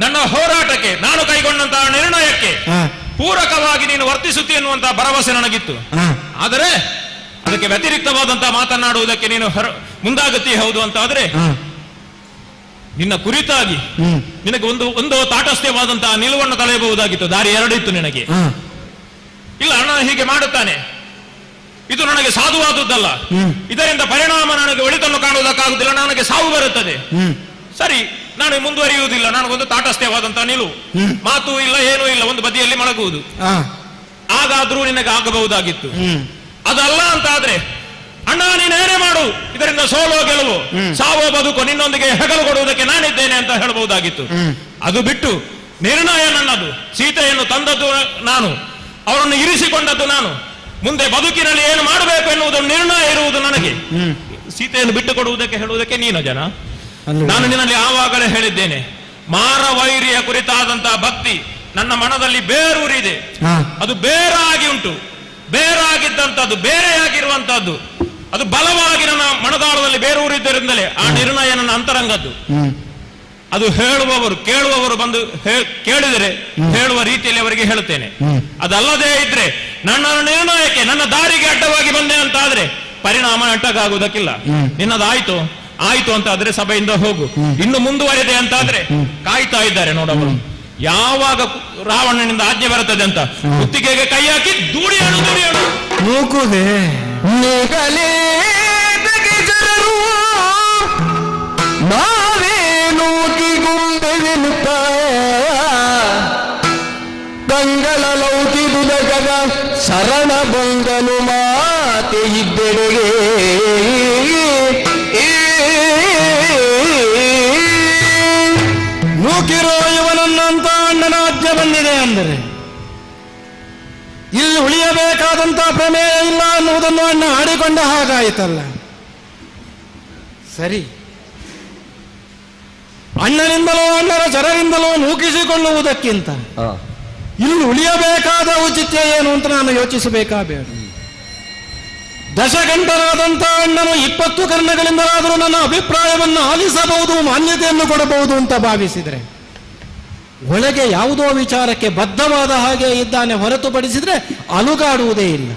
ನನ್ನ ಹೋರಾಟಕ್ಕೆ, ನಾನು ಕೈಗೊಂಡಂತಹ ನಿರ್ಣಯಕ್ಕೆ ಪೂರಕವಾಗಿ ನೀನು ವರ್ತಿಸುತ್ತಿ ಎನ್ನುವಂತಹ ಭರವಸೆ ನನಗಿತ್ತು. ಆದರೆ ಅದಕ್ಕೆ ವ್ಯತಿರಿಕ್ತವಾದಂತಹ ಮಾತನಾಡುವುದಕ್ಕೆ ನೀನು ಮುಂದಾಗತ್ತಿ ಹೌದು ಅಂತ ಆದ್ರೆ ನಿನ್ನ ಕುರಿತಾಗಿ ನಿನಗೆ ಒಂದು ತಾಟಸ್ಥ್ಯವಾದಂತಹ ನಿಲುವನ್ನು ಕಳೆಯಬಹುದಾಗಿತ್ತು. ದಾರಿ ಎರಡಿತ್ತು ನಿನಗೆ. ಇಲ್ಲ, ಅಣ್ಣ ಹೀಗೆ ಮಾಡುತ್ತಾನೆ, ಇದು ನನಗೆ ಸಾಧುವಾದದ್ದಲ್ಲ, ಇದರಿಂದ ಪರಿಣಾಮ ನನಗೆ ಒಳಿತನ್ನು ಕಾಣುವುದಕ್ಕಾಗುವುದಿಲ್ಲ, ನನಗೆ ಸಾವು ಬರುತ್ತದೆ. ಸರಿ, ನಾನು ಮುಂದುವರಿಯುವುದಿಲ್ಲ, ನನಗೊಂದು ತಾಟಸ್ಥ್ಯವಾದಂತಹ ನಿಲುವು, ಮಾತು ಇಲ್ಲ, ಏನೂ ಇಲ್ಲ, ಒಂದು ಬದಿಯಲ್ಲಿ ಮಲಗುವುದು. ಹಾಗಾದ್ರೂ ನಿನಗೆ ಆಗಬಹುದಾಗಿತ್ತು. ಅದಲ್ಲ ಅಂತ ಆದ್ರೆ ಅಣ್ಣ ನೀನೇನೇ ಮಾಡು, ಇದರಿಂದ ಸೋಲೋ ಗೆಲುವು, ಸಾವೋ ಬದುಕು, ನಿನ್ನೊಂದಿಗೆ ಹೆಗಲು ಕೊಡುವುದಕ್ಕೆ ನಾನಿದ್ದೇನೆ ಅಂತ ಹೇಳಬಹುದಾಗಿತ್ತು. ಅದು ಬಿಟ್ಟು ನಿರ್ಣಯ ನನ್ನದು, ಸೀತೆಯನ್ನು ತಂದದ್ದು ನಾನು, ಅವರನ್ನು ಇರಿಸಿಕೊಂಡದ್ದು ನಾನು, ಮುಂದೆ ಬದುಕಿನಲ್ಲಿ ಏನು ಮಾಡಬೇಕು ಎನ್ನುವುದು ನಿರ್ಣಯ ಇರುವುದು ನನಗೆ. ಸೀತೆಯನ್ನು ಬಿಟ್ಟು ಕೊಡುವುದಕ್ಕೆ ಹೇಳುವುದಕ್ಕೆ ನೀನು ಜನ. ನಾನು ನಿನ್ನಲ್ಲಿ ಆವಾಗಲೇ ಹೇಳಿದ್ದೇನೆ, ಮಾರವೈರಿಯ ಕುರಿತಾದಂತಹ ಭಕ್ತಿ ನನ್ನ ಮನದಲ್ಲಿ ಬೇರೂರಿದೆ. ಅದು ಬೇರಾಗಿ ಉಂಟು, ಬೇರಾಗಿದ್ದಂಥದ್ದು, ಬೇರೆಯಾಗಿರುವಂತಹದ್ದು, ಅದು ಬಲವಾಗಿ ನನ್ನ ಮನದಾಳದಲ್ಲಿ ಬೇರೂರಿದ್ದರಿಂದಲೇ ಆ ನಿರ್ಣಯ ನನ್ನ ಅಂತರಂಗದ್ದು. ಅದು ಹೇಳುವವರು ಕೇಳುವವರು ಬಂದು ಕೇಳಿದರೆ ಹೇಳುವ ರೀತಿಯಲ್ಲಿ ಅವರಿಗೆ ಹೇಳುತ್ತೇನೆ. ಅದಲ್ಲದೆ ಇದ್ರೆ ನನ್ನ ನಿರ್ಣಯಕ್ಕೆ ನನ್ನ ದಾರಿಗೆ ಅಡ್ಡವಾಗಿ ಬಂದೆ ಅಂತ ಆದ್ರೆ ಪರಿಣಾಮ ಅಡ್ಡಗಾಗುವುದಕ್ಕಿಲ್ಲ. ನಿನ್ನದಾಯ್ತು ಆಯ್ತು ಅಂತ ಆದ್ರೆ ಸಭೆಯಿಂದ ಹೋಗು. ಇನ್ನು ಮುಂದುವರೆದೆ ಅಂತ ಆದ್ರೆ ಕಾಯ್ತಾ ಇದ್ದಾರೆ ನೋಡವರು, ಯಾವಾಗ ರಾವಣನಿಂದ ಆಜ್ಞೆ ಬರುತ್ತದೆ ಅಂತ. ಕುತ್ತಿಗೆಗೆ ಕೈ ಹಾಕಿ ದೂಡಿಯಾಡು ದೂಡಿಯಾಡು ನೂಕುದೆ ನಾವೇ ನೂಕಿಗುಂಬೆನುತ್ತ ಕಂಗಳ ಲೌಕಿದುದಗದ ಶರಣ ಬಂದನು ಮಾತೆ ಇದ್ದೆಡೆಗೆ. ನೂಕಿರೋ ಇವನನ್ನಂತ ಅಣ್ಣನ ಆಜ್ಞೆ ಬಂದಿದೆ ಅಂದರೆ ಇಲ್ಲಿ ಉಳಿಯಬೇಕಾದಂತ ಪ್ರಮೇಯ ಇಲ್ಲ ಅನ್ನುವುದನ್ನು ಅಣ್ಣ ಆಡಿಕೊಂಡ ಹಾಗಾಯಿತಲ್ಲ. ಸರಿ, ಅಣ್ಣನಿಂದಲೋ ಅಣ್ಣನ ಚರರಿಂದಲೋ ನೂಕಿಸಿಕೊಳ್ಳುವುದಕ್ಕಿಂತ ಇಲ್ಲಿ ಉಳಿಯಬೇಕಾದ ಔಚಿತ್ಯ ಏನು ಅಂತ ನಾನು ಯೋಚಿಸಬೇಕಾಗಬೇಡ. ದಶಗಂಟನಾದಂಥ ಅಣ್ಣನು 20 ಕರ್ಣಗಳಿಂದಲಾದರೂ ನನ್ನ ಅಭಿಪ್ರಾಯವನ್ನು ಆಲಿಸಬಹುದು, ಮಾನ್ಯತೆಯನ್ನು ಕೊಡಬಹುದು ಅಂತ ಭಾವಿಸಿದರೆ ಒಳಗೆ ಯಾವುದೋ ವಿಚಾರಕ್ಕೆ ಬದ್ಧವಾದ ಹಾಗೆ ಇದ್ದಾನೆ ಹೊರತುಪಡಿಸಿದ್ರೆ ಅಲುಗಾಡುವುದೇ ಇಲ್ಲ.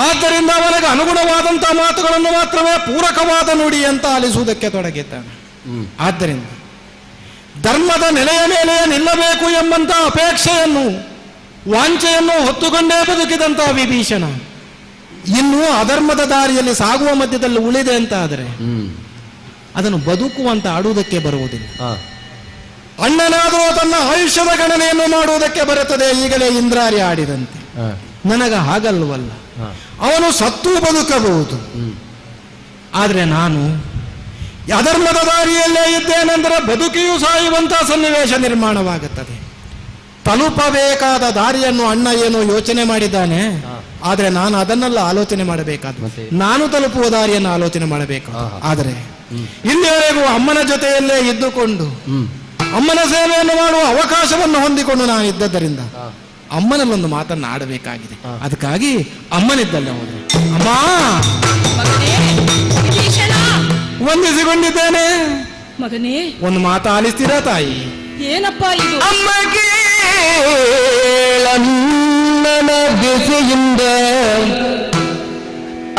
ಆದ್ದರಿಂದ ಅವನಿಗೆ ಅನುಗುಣವಾದಂತಹ ಮಾತುಗಳನ್ನು ಮಾತ್ರವೇ ಪೂರಕವಾದ ನುಡಿ ಅಂತ ಆಲಿಸುವುದಕ್ಕೆ ತೊಡಗಿದ್ದಾನೆ. ಆದ್ದರಿಂದ ಧರ್ಮದ ನೆಲೆಯ ಮೇಲೆ ನಿಲ್ಲಬೇಕು ಎಂಬಂತ ಅಪೇಕ್ಷೆಯನ್ನು ವಾಂಛೆಯನ್ನು ಹೊತ್ತುಕೊಂಡೇ ಬದುಕಿದಂತಹ ವಿಭೀಷಣ ಇನ್ನೂ ಅಧರ್ಮದ ದಾರಿಯಲ್ಲಿ ಸಾಗುವ ಮಧ್ಯದಲ್ಲಿ ಉಳಿದೆ ಅಂತ ಆದರೆ ಅದನ್ನು ಬದುಕುವಂತ ಆಡುವುದಕ್ಕೆ ಬರುವುದಿಲ್ಲ. ಅಣ್ಣನಾದರೂ ತನ್ನ ಆಯುಷ್ಯದ ಗಣನೆಯನ್ನು ಮಾಡುವುದಕ್ಕೆ ಬರುತ್ತದೆ, ಈಗಲೇ ಇಂದ್ರಾರಿ ಆಡಿದಂತೆ. ನನಗ ಹಾಗಲ್ವಲ್ಲ, ಅವನು ಸತ್ತು ಬದುಕಬಹುದು. ಆದರೆ ನಾನು ಅಧರ್ಮದ ದಾರಿಯಲ್ಲೇ ಇದ್ದೇನೆಂದರೆ ಬದುಕಿಯೂ ಸಾಯುವಂತಹ ಸನ್ನಿವೇಶ ನಿರ್ಮಾಣವಾಗುತ್ತದೆ. ತಲುಪಬೇಕಾದ ದಾರಿಯನ್ನು ಅಣ್ಣ ಏನೋ ಯೋಚನೆ ಮಾಡಿದ್ದಾನೆ, ಆದರೆ ನಾನು ಅದನ್ನೆಲ್ಲ ಆಲೋಚನೆ ಮಾಡಬೇಕಾದ, ನಾನು ತಲುಪುವ ದಾರಿಯನ್ನು ಆಲೋಚನೆ ಮಾಡಬೇಕು. ಆದರೆ ಇಲ್ಲಿವರೆಗೂ ಅಮ್ಮನ ಜೊತೆಯಲ್ಲೇ ಇದ್ದುಕೊಂಡು ಅಮ್ಮನ ಸೇವೆಯನ್ನು ಮಾಡುವ ಅವಕಾಶವನ್ನು ಹೊಂದಿಕೊಂಡು ನಾನು ಇದ್ದದ್ದರಿಂದ ಅಮ್ಮನಲ್ಲೊಂದು ಮಾತನ್ನು ಆಡಬೇಕಾಗಿದೆ. ಅದಕ್ಕಾಗಿ ಅಮ್ಮನಿದ್ದಲ್ಲ ಹೋದ್ರೆ ಅಮ್ಮ ವಂದಿಸಿಕೊಂಡಿದ್ದೇನೆ. ಮಗನೇ, ಒಂದು ಮಾತು ಆಲಿಸ್ತೀರಾ ತಾಯಿ? ಏನಪ್ಪ ಇದು? ಅಮ್ಮಗೆ ನನ್ನ ದೆಸೆಯಿಂದ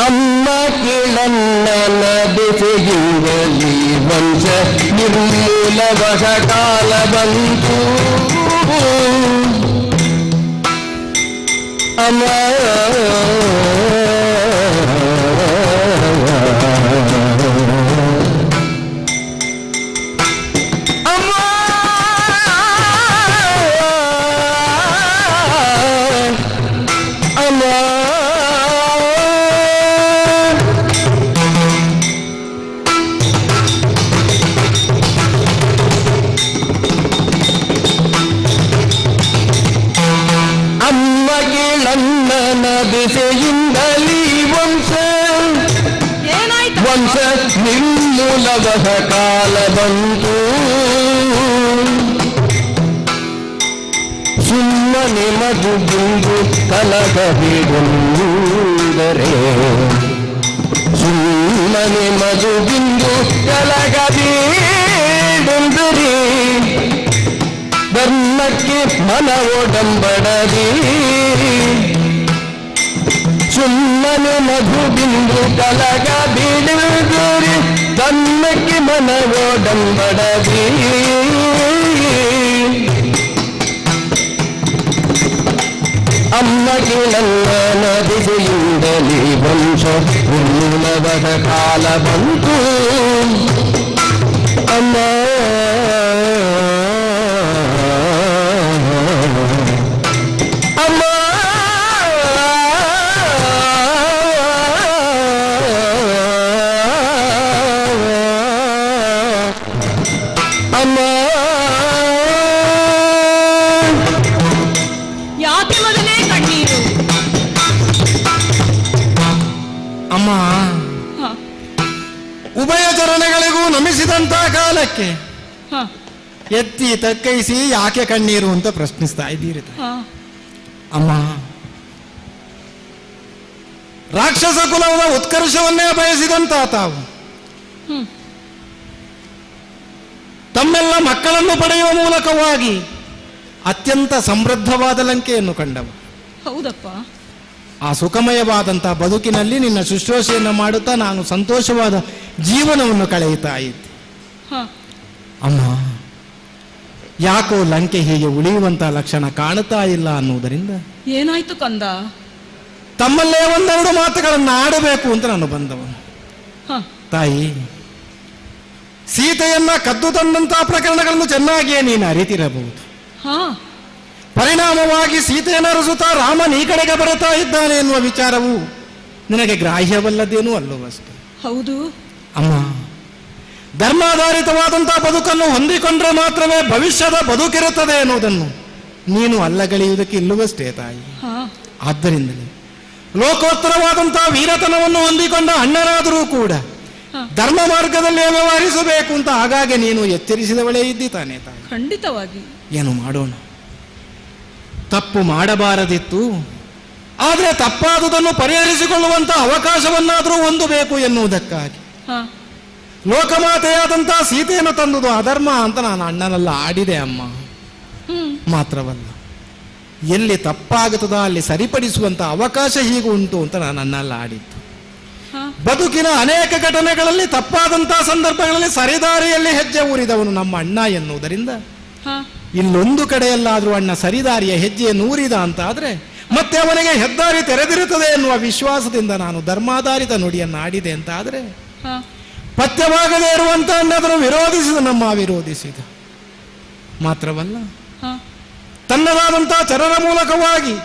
ಅಮ್ಮ ಕೇಳನ್ನ ದೆಸೆಯಿಂದಲೇ ವಂಶ ನಿರ್ಮೂಲವಶ ಕಾಲ ಬಂತು. ಅಮ್ಮ ವಂಶ ನಿರ್ಮೂಲವಹ ಕಾಲ ಬಂತು. ಸುಮ್ಮನೆ ಮಧುಗುಂದು ಕಲಕ ಬಿಡುವುದರೆ, ಸುಮ್ಮನೆ ಮಧುಬಿಂದು ಕಲಕ ಬಿಡುವುದರೆ, ಧರ್ಮಕ್ಕೆ ಮನವೊಡಂಬಡದಿ. ಸುಮ್ಮನೆ ಮಧುಬಿಂದು ಕಲಗ ಬಿಡುವುದರೆ, ಧರ್ಮಕ್ಕೆ ಮನವೊಡಂಬಡದಿ. ಅಮ್ಮಗೆ ನನ್ನ ನದಿಗೆಯಿಂದಲೇ ವಂಶ ನಿರ್ಮೂಲವದ ಕಾಲ ಬಂತು. ಅಮ್ಮ ಯಾಕೆ ಮಗನೇ ಕಣ್ಣೀರು? ಅಮ್ಮ, ಉಭಯ ಚರಣಗಳಿಗೂ ನಮಿಸಿದಂತ ಕಾಲಕ್ಕೆ ಎತ್ತಿ ತಕ್ಕೈಸಿ ಯಾಕೆ ಕಣ್ಣೀರು ಅಂತ ಪ್ರಶ್ನಿಸ್ತಾ ಇದ್ದೀರಿ. ಅಮ್ಮ, ರಾಕ್ಷಸ ಕುಲದ ಉತ್ಕರ್ಷವನ್ನೇ ಬಯಸಿದಂತ ತಾವು ತಮ್ಮೆಲ್ಲ ಮಕ್ಕಳನ್ನು ಪಡೆಯುವ ಮೂಲಕವಾಗಿ ಅತ್ಯಂತ ಸಮೃದ್ಧವಾದ ಲಂಕೆಯನ್ನು ಕಂಡವು. ಹೌದಪ್ಪ. ಆ ಸುಖಮಯವಾದಂತಹ ಬದುಕಿನಲ್ಲಿ ನಿನ್ನ ಶುಶ್ರೂಷೆಯನ್ನು ಮಾಡುತ್ತಾ ನಾನು ಸಂತೋಷವಾದ ಜೀವನವನ್ನು ಕಳೆಯುತ್ತಾ ಇದ್ದೆ. ಹ ಅಮ್ಮ, ಯಾಕೋ ಲಂಕೆ ಹೀಗೆ ಉಳಿಯುವಂತಹ ಲಕ್ಷಣ ಕಾಣುತ್ತಾ ಇಲ್ಲ ಅನ್ನುವುದರಿಂದ ಏನಾಯ್ತು ಕಂದ? ತಮ್ಮಲ್ಲೇ ಒಂದೆರಡು ಮಾತುಗಳನ್ನು ಆಡಬೇಕು ಅಂತ ನಾನು ಬಂದವನು. ಹ ತಾಯಿ, ಸೀತೆಯನ್ನ ಕದ್ದು ತಂದಂತಹ ಪ್ರಕರಣಗಳನ್ನು ಚೆನ್ನಾಗಿಯೇ ನೀನು ಅರಿತಿರಬಹುದು. ಹಾ ಪರಿಣಾಮವಾಗಿ ಸೀತೆಯನ್ನು ಅರಸುತ್ತಾ ರಾಮನ್ ಈ ಕಡೆಗೆ ಬರುತ್ತಾ ಇದ್ದಾನೆ ಎನ್ನುವ ವಿಚಾರವು ನಿನಗೆ ಗ್ರಾಹ್ಯವಲ್ಲದೇನೂ ಅಲ್ಲವಷ್ಟೇ. ಹೌದು ಅಮ್ಮ, ಧರ್ಮಾಧಾರಿತವಾದಂತಹ ಬದುಕನ್ನು ಹೊಂದಿಕೊಂಡ್ರೆ ಮಾತ್ರವೇ ಭವಿಷ್ಯದ ಬದುಕಿರುತ್ತದೆ ಎನ್ನುವುದನ್ನು ನೀನು ಅಲ್ಲಗಳೆಯುವುದಕ್ಕೆ ಇಲ್ಲವಷ್ಟೇ ತಾಯಿ. ಹಾ ಆದ್ದರಿಂದಲೇ ಲೋಕೋತ್ತರವಾದಂತಹ ವೀರತನವನ್ನು ಹೊಂದಿಕೊಂಡ ಅಣ್ಣನಾದರೂ ಕೂಡ ಧರ್ಮ ಮಾರ್ಗದಲ್ಲಿ ವ್ಯವಹರಿಸಬೇಕು ಅಂತ ಆಗಾಗ್ಗೆ ನೀನು ಎಚ್ಚರಿಸಿದವಳೇ ಇದ್ದಿ ತಾನೇ ತಾಯಿ. ಖಂಡಿತವಾಗಿ. ಏನು ಮಾಡೋಣ, ತಪ್ಪು ಮಾಡಬಾರದಿತ್ತು. ಆದರೆ ತಪ್ಪಾದುದನ್ನು ಪರಿಹರಿಸಿಕೊಳ್ಳುವಂತ ಅವಕಾಶವನ್ನಾದರೂ ಹೊಂದಬೇಕು ಎನ್ನುವುದಕ್ಕಾಗಿ ಹಾ ಲೋಕಮಾತೆಯಾದಂತಹ ಸೀತೆಯನ್ನು ತಂದುದು ಅಧರ್ಮ ಅಂತ ನಾನು ಅಣ್ಣನೆಲ್ಲ ಆಡಿದೆ ಅಮ್ಮ. ಮಾತ್ರವಲ್ಲ, ಎಲ್ಲಿ ತಪ್ಪಾಗುತ್ತದೋ ಅಲ್ಲಿ ಸರಿಪಡಿಸುವಂತ ಅವಕಾಶ ಹೀಗೆ ಉಂಟು ಅಂತ ನಾನು ಅಣ್ಣಲ್ಲ ಆಡಿದ್ದು. ಬದುಕಿನ ಅನೇಕ ಘಟನೆಗಳಲ್ಲಿ ತಪ್ಪಾದಂತಹ ಸಂದರ್ಭಗಳಲ್ಲಿ ಸರಿದಾರಿಯಲ್ಲಿ ಹೆಜ್ಜೆ ಊರಿದವನು ನಮ್ಮ ಅಣ್ಣ ಎನ್ನುವುದರಿಂದ ಇಲ್ಲೊಂದು ಕಡೆಯಲ್ಲಾದ್ರೂ ಅಣ್ಣ ಸರಿದಾರಿಯ ಹೆಜ್ಜೆಯನ್ನು ಊರಿದ ಅಂತ ಆದ್ರೆ ಮತ್ತೆ ಅವನಿಗೆ ಹೆದ್ದಾರಿ ತೆರೆದಿರುತ್ತದೆ ಎನ್ನುವ ವಿಶ್ವಾಸದಿಂದ ನಾನು ಧರ್ಮಾಧಾರಿತ ನುಡಿಯನ್ನು ಆಡಿದೆ ಅಂತ ಆದ್ರೆ ಪಥ್ಯವಾಗದೇ ಇರುವಂತ ಅಣ್ಣದನ್ನು ವಿರೋಧಿಸಿದ ನಮ್ಮ ವಿರೋಧಿಸಿದ. ಮಾತ್ರವಲ್ಲ, ತನ್ನದಾದಂತಹ ಚರರ ಮೂಲಕವಾಗಿ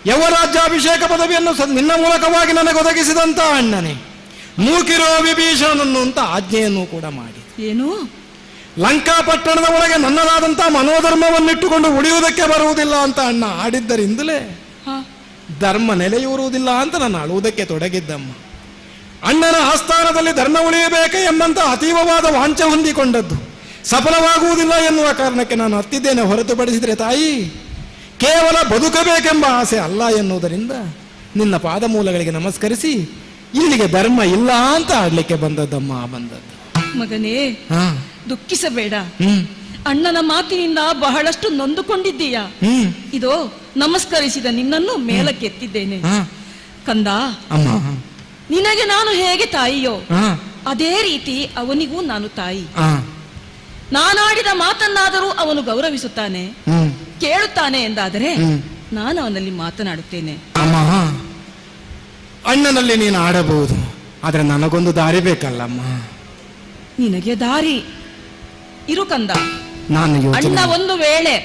ಯವರಾಜ್ಯಾಭಿಷೇಕ ಪದವಿಯನ್ನು ನಿನ್ನ ಮೂಲಕವಾಗಿ ನನಗೊದಗಿಸಿದಂತ ಅಣ್ಣನೇ ಮೂಕಿರೋ ವಿಭೀಷಣನನ್ನು ಅಂತ ಆಜ್ಞೆಯನ್ನು ಕೂಡ ಮಾಡಿ ಏನು ಲಂಕಾಪಟ್ಟಣದ ಒಳಗೆ ನನ್ನದಾದಂತಹ ಮನೋಧರ್ಮವನ್ನಿಟ್ಟುಕೊಂಡು ಉಳಿಯುವುದಕ್ಕೆ ಬರುವುದಿಲ್ಲ ಅಂತ ಅಣ್ಣ ಆಡಿದ್ದರಿಂದಲೇ ಧರ್ಮ ನೆಲೆಯೂರುವುದಿಲ್ಲ ಅಂತ ನಾನು ಆಳುವುದಕ್ಕೆ ತೊಡಗಿದ್ದಮ್ಮ. ಅಣ್ಣನ ಆಸ್ಥಾನದಲ್ಲಿ ಧರ್ಮ ಉಳಿಯಬೇಕೆ ಎಂಬಂತ ಅತೀವವಾದ ವಾಂಛೆ ಹೊಂದಿಕೊಂಡದ್ದು ಸಫಲವಾಗುವುದಿಲ್ಲ ಎನ್ನುವ ಕಾರಣಕ್ಕೆ ನಾನು ಹತ್ತಿದ್ದೇನೆ ಹೊರತುಪಡಿಸಿದರೆ ತಾಯಿ ಕೇವಲ ಬದುಕಬೇಕೆಂಬ ಆಸೆ ಅಲ್ಲ ಎನ್ನುವುದರಿಂದ ನಿನ್ನ ಪಾದಮೂಲಗಳಿಗೆ ನಮಸ್ಕರಿಸಿ ಇಲ್ಲಿಗೆ ಧರ್ಮ ಇಲ್ಲ ಅಂತ ಆಡ್ಲಿಕ್ಕೆ ಬಂದದ್ದಮ್ಮ. ಬಂದದ್ದು ಮಗನೇ, ದುಃಖಿಸಬೇಡ. ಅಣ್ಣನ ಮಾತಿನಿಂದ ಬಹಳಷ್ಟು ನೊಂದುಕೊಂಡಿದ್ದೀಯ. ಇದೋ ನಮಸ್ಕರಿಸಿದ ನಿನ್ನನ್ನು ಮೇಲಕ್ಕೆತ್ತಿದ್ದೇನೆ ಕಂದ. ನಿನಗೆ ನಾನು ಹೇಗೆ ತಾಯಿಯೋ ಅದೇ ರೀತಿ ಅವನಿಗೂ ನಾನು ತಾಯಿ. ನಾನಾಡಿದ ಮಾತನ್ನಾದರೂ ಅವನು ಗೌರವಿಸುತ್ತಾನೆ, ಕೇಳುತ್ತಾನೆ ಎಂದಾದರೆ ನಾನು ಅವನಲ್ಲಿ ಮಾತನಾಡುತ್ತೇನೆ. ಅಣ್ಣನಲ್ಲಿ ನೀನು ಆಡಬಹುದು, ಆದ್ರೆ ನನಗೊಂದು ದಾರಿ ಬೇಕಲ್ಲಮ್ಮ. ನಿನಗೆ ದಾರಿ ಇರು ಕಂದ. ನಾನು ಅಣ್ಣ ಒಂದು ವೇಳೆ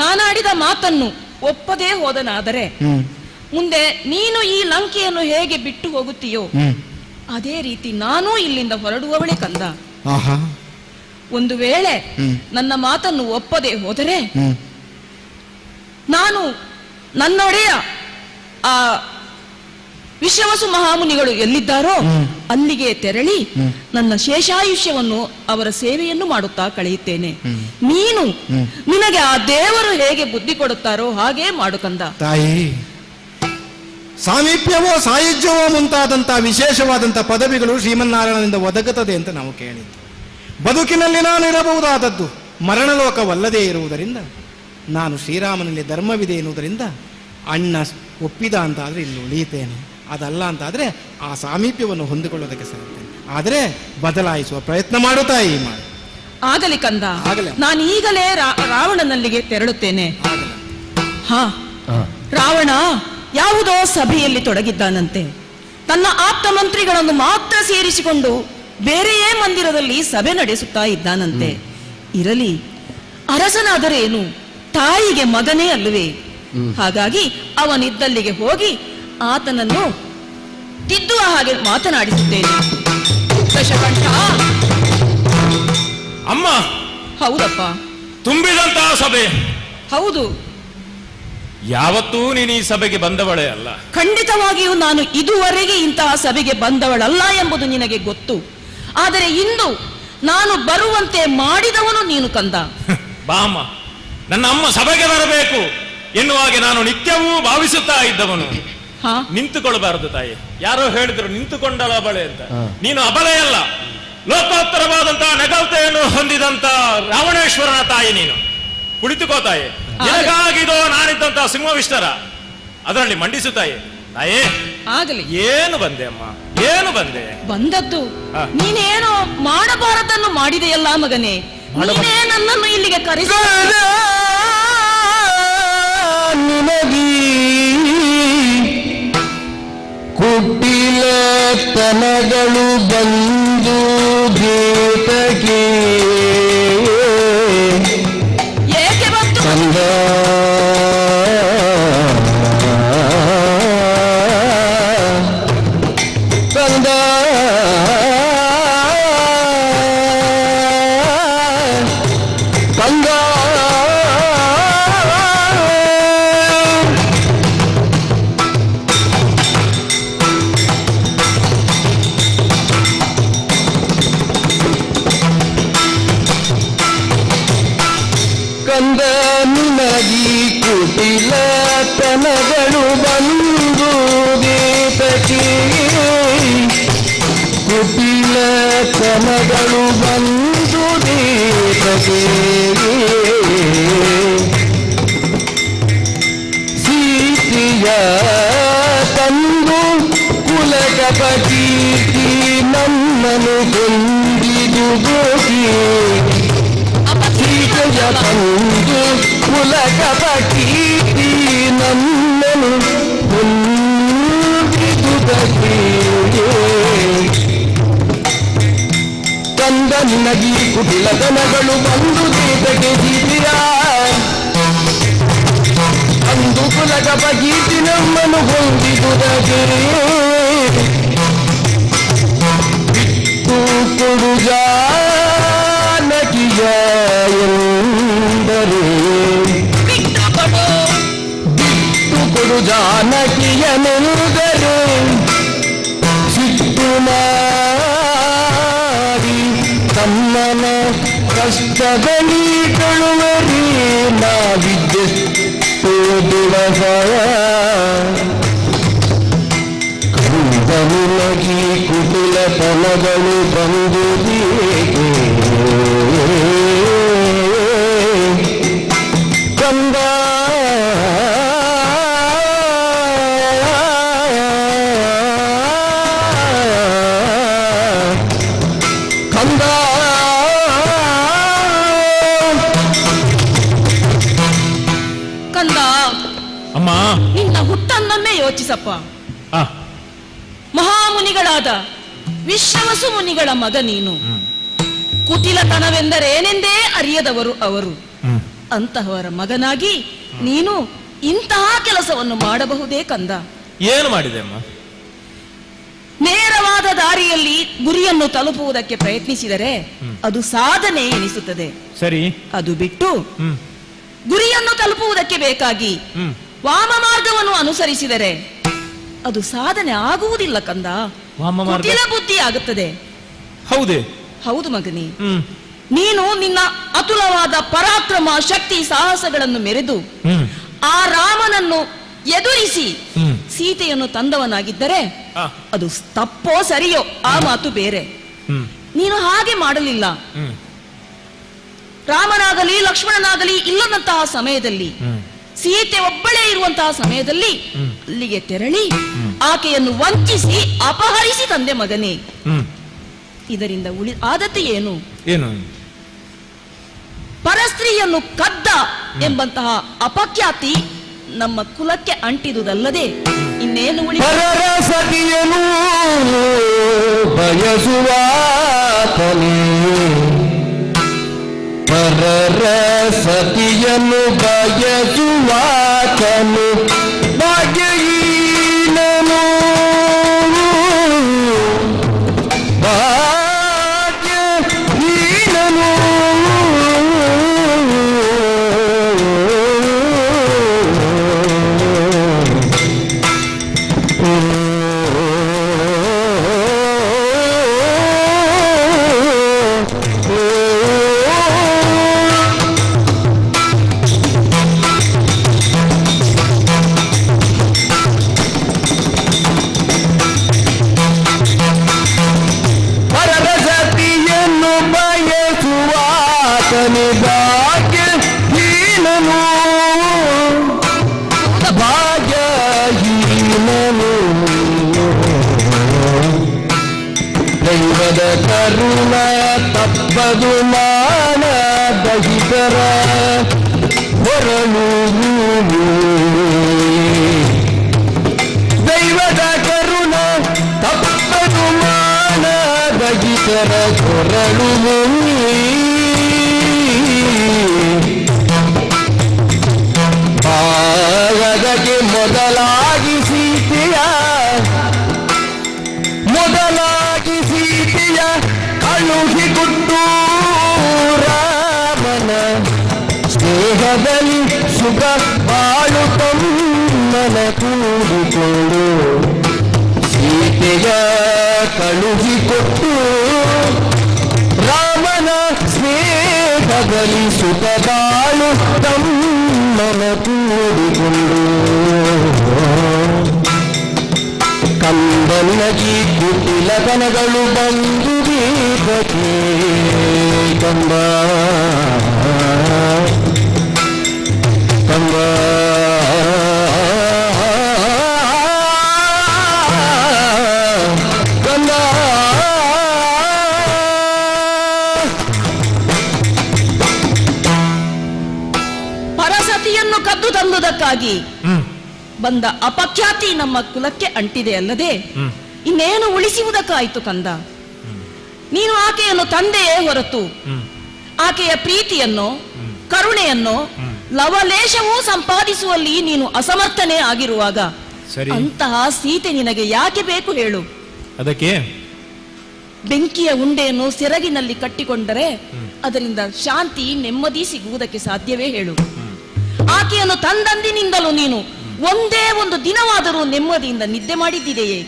ನಾನಾಡಿದ ಮಾತನ್ನು ಒಪ್ಪದೇ ಹೋದನಾದರೆ ಮುಂದೆ ನೀನು ಈ ಲಂಕೆಯನ್ನು ಹೇಗೆ ಬಿಟ್ಟು ಹೋಗುತ್ತೀಯೋ ಅದೇ ರೀತಿ ನಾನೂ ಇಲ್ಲಿಂದ ಹೊರಡುವವಳೆ ಕಂದ. ಒಂದು ವೇಳೆ ನನ್ನ ಮಾತನ್ನು ಒಪ್ಪದೆ ಹೋದರೆ ನಾನು ನನ್ನೊಡೆಯ ಆ ವಿಶ್ವವಸು ಮಹಾಮುನಿಗಳು ಎಲ್ಲಿದ್ದಾರೋ ಅಲ್ಲಿಗೆ ತೆರಳಿ ನನ್ನ ಶೇಷಾಯುಷ್ಯವನ್ನು ಅವರ ಸೇವೆಯನ್ನು ಮಾಡುತ್ತಾ ಕಳೆಯುತ್ತೇನೆ. ನೀನು ನಿನಗೆ ಆ ದೇವರು ಹೇಗೆ ಬುದ್ಧಿ ಕೊಡುತ್ತಾರೋ ಹಾಗೇ ಮಾಡು ಕಂದ. ತಾಯಿ, ಸಾಮೀಪ್ಯವೋ ಸಾಯುಜ್ಯವೋ ಮುಂತಾದಂತಹ ವಿಶೇಷವಾದಂತಹ ಪದವಿಗಳು ಶ್ರೀಮನ್ನಾರಾಯಣನಿಂದ ಒದಗುತ್ತದೆ ಅಂತ ನಾವು ಕೇಳಿದ್ದು. ಬದುಕಿನಲ್ಲಿ ನಾನು ಇರಬಹುದಾದದ್ದು ಮರಣಲೋಕವಲ್ಲದೇ ಇರುವುದರಿಂದ ನಾನು ಶ್ರೀರಾಮನಲ್ಲಿ ಧರ್ಮವಿದೆ ಎನ್ನುವುದರಿಂದ ಅಣ್ಣ ಒಪ್ಪಿದ ಅಂತ ಆದ್ರೆ ಇಲ್ಲಿ ಉಳಿಯುತ್ತೇನೆ. ಅದಲ್ಲ ಅಂತಾದ್ರೆ ಆ ಸಾಮೀಪ್ಯವನ್ನು ಹೊಂದಿಕೊಳ್ಳೋದಕ್ಕೆ ಸಾಧ್ಯ. ಆದರೆ ಬದಲಾಯಿಸುವ ಪ್ರಯತ್ನ ಮಾಡುತ್ತಾ ಮಾಡಿ. ಆಗಲಿ ಕಂದ, ನಾನು ಈಗಲೇ ರಾವಣನಲ್ಲಿಗೆ ತೆರಳುತ್ತೇನೆ. ರಾವಣ ಯಾವುದೋ ಸಭೆಯಲ್ಲಿ ತೊಡಗಿದ್ದಾನಂತೆ. ತನ್ನ ಆಪ್ತ ಮಂತ್ರಿಗಳನ್ನು ಮಾತ್ರ ಸೇರಿಸಿಕೊಂಡು ಬೇರೆಯೇ ಮಂದಿರದಲ್ಲಿ ಸಭೆ ನಡೆಸುತ್ತಾ ಇದ್ದಾನಂತೆ. ಇರಲಿ, ಅರಸನಾದರೇನು, ತಾಯಿಗೆ ಮಗನೇ ಅಲ್ಲವೇ? ಹಾಗಾಗಿ ಅವನಿದ್ದಲ್ಲಿಗೆ ಹೋಗಿ ಆತನನ್ನು ತಿದ್ದುವ ಹಾಗೆ ಮಾತನಾಡಿಸುತ್ತೇನೆ. ದಶಕಂಠ. ಅಮ್ಮ. ಹೌದಪ್ಪ. ತುಂಬಿದಂತಹ ಸಭೆ. ಹೌದು. ಯಾವತ್ತೂ ನೀನು ಈ ಸಭೆಗೆ ಬಂದವಳೇ ಅಲ್ಲ. ಖಂಡಿತವಾಗಿಯೂ ನಾನು ಇದುವರೆಗೆ ಇಂತಹ ಸಭೆಗೆ ಬಂದವಳಲ್ಲ ಎಂಬುದು ನಿನಗೆ ಗೊತ್ತು. ಆದರೆ ಇಂದು ನಾನು ಬರುವಂತೆ ಮಾಡಿದವನು ನೀನು ಕಂದ. ಬಾಮ, ನನ್ನ ಅಮ್ಮ ಸಭೆಗೆ ಬರಬೇಕು ಎನ್ನುವಾಗೆ ನಾನು ನಿತ್ಯವೂ ಭಾವಿಸುತ್ತಾ ಇದ್ದವನು. ನಿಂತುಕೊಳ್ಬಾರದು ತಾಯಿ. ಯಾರೋ ಹೇಳಿದ್ರು ನಿಂತುಕೊಂಡಳ ಅಬಲೆ ಅಂತ. ನೀನು ಅಬಲೆಯಲ್ಲ, ಲೋಕೋತ್ತರವಾದಂತಹ ನಗವತೆಯನ್ನು ಹೊಂದಿದಂತ ರಾವಣೇಶ್ವರನ ತಾಯಿ ನೀನು. ಕುಳಿತುಕೋ ತಾಯಿ. ನಿನಗಾಗಿದೋ ನಾನಿದ್ದಂತಹ ಸಿಂಹವಿಷ್ಟರ ಅದರಲ್ಲಿ ಮಂಡಿಸು ತಾಯಿ. ತಾಯೇ ಆಗಲಿ. ಏನು ಬಂದೆ ಅಮ್ಮ, ಏನು ಬಂದೆ? ಬಂದದ್ದು ಹಾ. ನೀನೇನೋ ಮಾಡಬಾರದನ್ನು ಮಾಡಿದೆಯಲ್ಲ ಮಗನೇ. ನೀನೇ ನನ್ನನ್ನು ಇಲ್ಲಿಗೆ ಕರೆಸ ನಿನಗೀ ಕುಟಿಲತನಗಳು ಬಂದು ಗೀತಕ್ಕೆ ಏಕೆ ಬಂತು? ಕಂದ ಕಂದ ಕಂದ ಕಂದ ನಿನಗಿ ಕುಟಿಲತನಗಳು ಬಂದು ಗೀತಕ್ಕೆ ಕುಟಿಲತನಗಳು ಬಂದು ಗೀತಕ್ಕೆ ಸೀತೆಯ ತಂದು ಕುಲಕಪ ಕೀರ್ತಿ ನನ್ನನು ಕೊಂದಿದು ಗೋಗಿ ಸೀತೆಯ ತಂದು ಕುಲಕಪ ಕೀರ್ತಿ ನನ್ನನು ಕೊಂದಿದುದಕ್ಕೆ ಕಂದ ನಿನಗಿ ಕುಟಿಲತನಗಳು ಬಂದು ಗೀತಕ್ಕೆ ಸೀತೆಯ ಅಂದು ಕುಲಕಪ ಕೀರ್ತಿ ನಮ್ಮನು ಹೊಂದಿದುದಕ್ಕೆ ಬಿಟ್ಟು ಕೊಡು ಜಾನಕಿಯ ಎಂದರೆ ಬಿಟ್ಟು ಕೊಡು. ಬಿಟ್ಟು ಕೊಡು ಜಾನಕಿಯನೆಂದರೆ ಸಿಟ್ಟು ಮಾಡಿ ತಮ್ಮನ ಕಷ್ಟದಲ್ಲಿ ಕಳುವರಿ ನಾವಿದ್ದೆಷ್ಟು ದಿವಸ ಕಂದನಿನಗಿ ಕುಟಿಲತನಗಳು ಬಂದು ಕಂದ ಕಂದ ಕಂದ, ಅಮ್ಮ. ನಿನ್ನ ಹುಟ್ಟನ್ನೊಮ್ಮೆ ಯೋಚಿಸಪ್ಪ. ಆ, ಮಹಾಮುನಿಗಳಾದ ವಿಶ್ವವಸು ಮುನಿಗಳ ಮಗ ನೀನು. ಕುಟಿಲತನವೆಂದರೇನೆಂದೇ ಅರಿಯದವರು ಅವರು. ಅಂತಹವರ ಮಗನಾಗಿ ನೀನು ಇಂತಹ ಕೆಲಸವನ್ನು ಮಾಡಬಹುದೇ ಕಂದ? ಏನು ಮಾಡಿದೆ ಅಮ್ಮ? ನೇರವಾದ ದಾರಿಯಲ್ಲಿ ಗುರಿಯನ್ನು ತಲುಪುವುದಕ್ಕೆ ಪ್ರಯತ್ನಿಸಿದರೆ ಅದು ಸಾಧನೆ ಎನಿಸುತ್ತದೆ. ಸರಿ. ಅದು ಬಿಟ್ಟು ಹ್ಮ್ ಗುರಿಯನ್ನು ತಲುಪುವುದಕ್ಕೆ ಬೇಕಾಗಿ ಹ್ಮ್ ವಾಮ ಮಾರ್ಗವನ್ನು ಅನುಸರಿಸಿದರೆ ಅದು ಸಾಧನೆ ಆಗುವುದಿಲ್ಲ ಕಂದ. ವಾಮ ಮಾರ್ಗ? ಕುಟಿಲ ಬುದ್ಧಿ ಆಗುತ್ತದೆ. ಹೌದೇ? ಹೌದು ಮಗನೇ. ಹ್ಮ್ ನೀನು ನಿನ್ನ ಅತುಲವಾದ ಪರಾಕ್ರಮ, ಶಕ್ತಿ, ಸಾಹಸಗಳನ್ನು ಮೆರೆದು ಆ ರಾಮನನ್ನು ಎದುರಿಸಿ ಸೀತೆಯನ್ನು ತಂದವನಾಗಿದ್ದರೆ ಆ. ಅದು ತಪ್ಪೋ ಸರಿಯೋ ಆ ಮಾತು ಬೇರೆ. ಹ್ಮ್ ನೀನು ಹಾಗೆ ಮಾಡಲಿಲ್ಲ. ರಾಮನಾಗಲಿ ಲಕ್ಷ್ಮಣನಾಗಲಿ ಇಲ್ಲದಂತಹ ಸಮಯದಲ್ಲಿ, ಸೀತೆ ಒಬ್ಬಳೇ ಇರುವಂತಹ ಸಮಯದಲ್ಲಿ ಅಲ್ಲಿಗೆ ತೆರಳಿ ಆಕೆಯನ್ನು ವಂಚಿಸಿ ಅಪಹರಿಸಿ ತಂದೆ ಮಗನೇ. ಇದರಿಂದ ಆದದ್ದು ಏನು? ಏನು? ಪರಸ್ತ್ರೀಯನ್ನು ಕದ್ದ ಎಂಬಂತಹ ಅಪಖ್ಯಾತಿ ನಮ್ಮ ಕುಲಕ್ಕೆ ಅಂಟಿದುದಲ್ಲದೆ ಇನ್ನೇನು ಪರರ ಸತಿಯನು ಬಯಸುವಾತನೇ, ಪರರ ಸತಿಯನು ಬಯಸುವಾತನು ಭಾಗ್ಯಹೀನನು, ಭಾಗ್ಯಹೀನನು. ಭಾಗ್ಯಹೀನನು ಭಾಗ್ಯಹೀನನು ದೈವದ ಕರುಣ ತಪ್ಪದು ಮಾನದಹಿತರ ಹೊರಳು ದೈವದ ಕರುಣ ತಪ್ಪದು ಮಾನದಹಿತರ ಹೊರಳು ಪಾದಕ್ಕೆ ಮೊದಲಾಗಿ ಸೀತೆಯ ಕಳುಹಿಕೊಟ್ಟು ರಾಮನ ಸ್ನೇಹದಲ್ಲಿ ಸುಖ ಬಾಳು ತಮ್ಮನ ಕೂಡಿಕೊಂಡು ಸೀತೆಯ ಕಳುಹಿಕೊಟ್ಟು ರಾಮನ ಸ್ನೇಹದಲ್ಲಿ ಸುಖ ಬಾಳು ತಮ್ಮನ ಕೂಡಿಕೊಂಡು ಕಂದನಗಿ ಕುಟಿಲತನಗಳು ಬಂದು ದೀಪಕ್ಕೆ ಕಂದ ಕಂದ ಕಂದ ಪರಸತಿಯನ್ನು ಕದ್ದು ತಂದುದಕ್ಕಾಗಿ ಬಂದ ಅಪಖ್ಯಾತಿ ನಮ್ಮ ಕುಲಕ್ಕೆ ಅಂಟಿದೆ ಅಲ್ಲದೆ ಇನ್ನೇನು ಉಳಿಸುವುದಕ್ಕಾಯ್ತು ಕಂದ. ನೀನು ಆಕೆಯನ್ನು ತಂದೆಯೇ ಹೊರತು ಆಕೆಯ ಪ್ರೀತಿಯನ್ನು ಕರುಣೆಯನ್ನು ಲವಲೇಶವೂ ಸಂಪಾದಿಸುವಲ್ಲಿ ನೀನು ಅಸಮರ್ಥನೆ ಆಗಿರುವಾಗ ಅಂತಹ ಸೀತೆ ನಿನಗೆ ಯಾಕೆ ಬೇಕು ಹೇಳು? ಅದಕ್ಕೆ ಬೆಂಕಿಯ ಉಂಡೆಯನ್ನು ಸೆರಗಿನಲ್ಲಿ ಕಟ್ಟಿಕೊಂಡರೆ ಅದರಿಂದ ಶಾಂತಿ ನೆಮ್ಮದಿ ಸಿಗುವುದಕ್ಕೆ ಸಾಧ್ಯವೇ ಹೇಳು? ಆಕೆಯನ್ನು ತಂದಂದಿನಿಂದಲೂ ನೀನು ಒಂದೇ ಒಂದು ದಿನವಾದರೂ ನೆಮ್ಮದಿಯಿಂದ ನಿದ್ದೆ ಮಾಡಿದ್ದಿದೆಯೇ?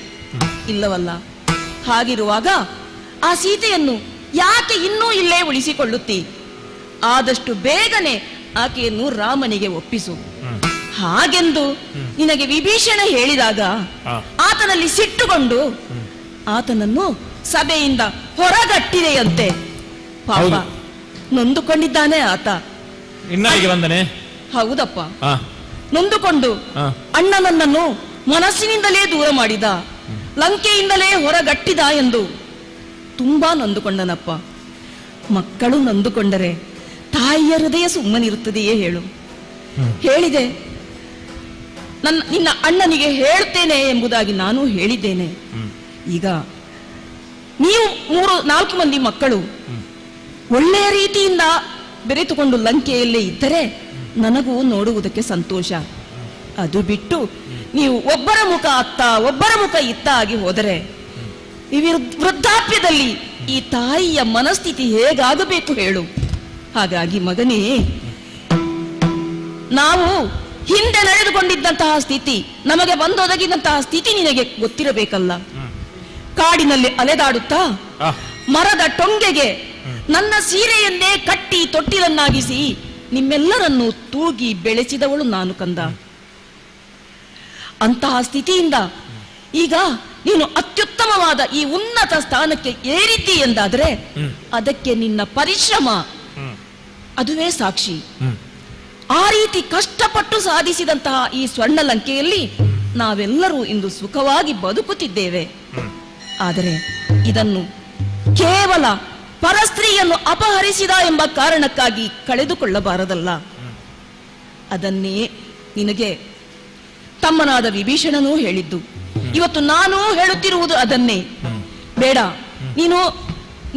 ಇಲ್ಲವಲ್ಲ. ಹಾಗಿರುವಾಗ ಆ ಸೀತೆಯನ್ನು ಯಾಕೆ ಇನ್ನೂ ಇಲ್ಲೇ ಉಳಿಸಿಕೊಳ್ಳುತ್ತಿ? ಆದಷ್ಟು ಬೇಗನೆ ಆಕೆಯನ್ನು ರಾಮನಿಗೆ ಒಪ್ಪಿಸು. ಹಾಗೆಂದು ನಿನಗೆ ವಿಭೀಷಣ ಹೇಳಿದಾಗ ಆತನಲ್ಲಿ ಸಿಟ್ಟುಕೊಂಡು ಆತನನ್ನು ಸಭೆಯಿಂದ ಹೊರಗಟ್ಟಿದೆಯಂತೆ. ಪಾಪ ನೊಂದುಕೊಂಡಿದ್ದಾನೆ ಆತ. ಬಂದನೆ. ಹೌದಪ್ಪ, ನೊಂದುಕೊಂಡು ಅಣ್ಣನನ್ನು ಮನಸ್ಸಿನಿಂದಲೇ ದೂರ ಮಾಡಿದ, ಲಂಕೆಯಿಂದಲೇ ಹೊರಗಟ್ಟಿದ ಎಂದು ತುಂಬಾ ನೊಂದುಕೊಂಡನಪ್ಪ. ಮಕ್ಕಳು ನೊಂದುಕೊಂಡರೆ ತಾಯಿಯ ಹೃದಯ ಸುಮ್ಮನಿರುತ್ತದೆಯೇ ಹೇಳು? ಹೇಳಿದೆ, ನಿನ್ನ ಅಣ್ಣನಿಗೆ ಹೇಳ್ತೇನೆ ಎಂಬುದಾಗಿ ನಾನು ಹೇಳಿದ್ದೇನೆ. ಈಗ ನೀವು 3-4 ಮಂದಿ ಮಕ್ಕಳು ಒಳ್ಳೆಯ ರೀತಿಯಿಂದ ಬೆರೆತುಕೊಂಡು ಲಂಕೆಯಲ್ಲೇ ಇದ್ದರೆ ನನಗೂ ನೋಡುವುದಕ್ಕೆ ಸಂತೋಷ. ಅದು ಬಿಟ್ಟು ನೀವು ಒಬ್ಬರ ಮುಖ ಅತ್ತ ಒಬ್ಬರ ಮುಖ ಇತ್ತ ಆಗಿ ಹೋದರೆ ಈ ವೃದ್ಧಾಪ್ಯದಲ್ಲಿ ಈ ತಾಯಿಯ ಮನಸ್ಥಿತಿ ಹೇಗಾಗಬೇಕು ಹೇಳು? ಹಾಗಾಗಿ ಮಗನೇ, ನಾವು ಹಿಂದೆ ನಡೆದುಕೊಂಡಿದ್ದಂತಹ ಸ್ಥಿತಿ, ನಮಗೆ ಬಂದೊದಗಿದಂತಹ ಸ್ಥಿತಿ ನಿನಗೆ ಗೊತ್ತಿರಬೇಕಲ್ಲ. ಕಾಡಿನಲ್ಲಿ ಅಲೆದಾಡುತ್ತಾ ಮರದ ಟೊಂಗೆಗೆ ನನ್ನ ಸೀರೆಯನ್ನೇ ಕಟ್ಟಿ ತೊಟ್ಟಿಲನ್ನಾಗಿಸಿ ನಿಮ್ಮೆಲ್ಲರನ್ನು ತೂಗಿ ಬೆಳೆಸಿದವಳು ನಾನು ಕಂದ. ಅಂತಹ ಸ್ಥಿತಿಯಿಂದ ಈಗ ನೀನು ಅತ್ಯುತ್ತಮವಾದ ಈ ಉನ್ನತ ಸ್ಥಾನಕ್ಕೆ ಏರಿದ್ದಿ ಎಂದಾದರೆ ಅದಕ್ಕೆ ನಿನ್ನ ಪರಿಶ್ರಮ ಅದುವೇ ಸಾಕ್ಷಿ. ಆ ರೀತಿ ಕಷ್ಟಪಟ್ಟು ಸಾಧಿಸಿದಂತಹ ಈ ಸ್ವರ್ಣ ಲಂಕೆಯಲ್ಲಿ ನಾವೆಲ್ಲರೂ ಇಂದು ಸುಖವಾಗಿ ಬದುಕುತ್ತಿದ್ದೇವೆ. ಆದರೆ ಇದನ್ನು ಕೇವಲ ಪರಸ್ತ್ರೀಯನ್ನು ಅಪಹರಿಸಿದ ಎಂಬ ಕಾರಣಕ್ಕಾಗಿ ಕಳೆದುಕೊಳ್ಳಬಾರದಲ್ಲ. ಅದನ್ನೇ ನಿನಗೆ ತಮ್ಮನಾದ ವಿಭೀಷಣನೂ ಹೇಳಿದ್ದು. ಇವತ್ತು ನಾನು ಹೇಳುತ್ತಿರುವುದು ಅದನ್ನೇ. ಬೇಡ, ನೀನು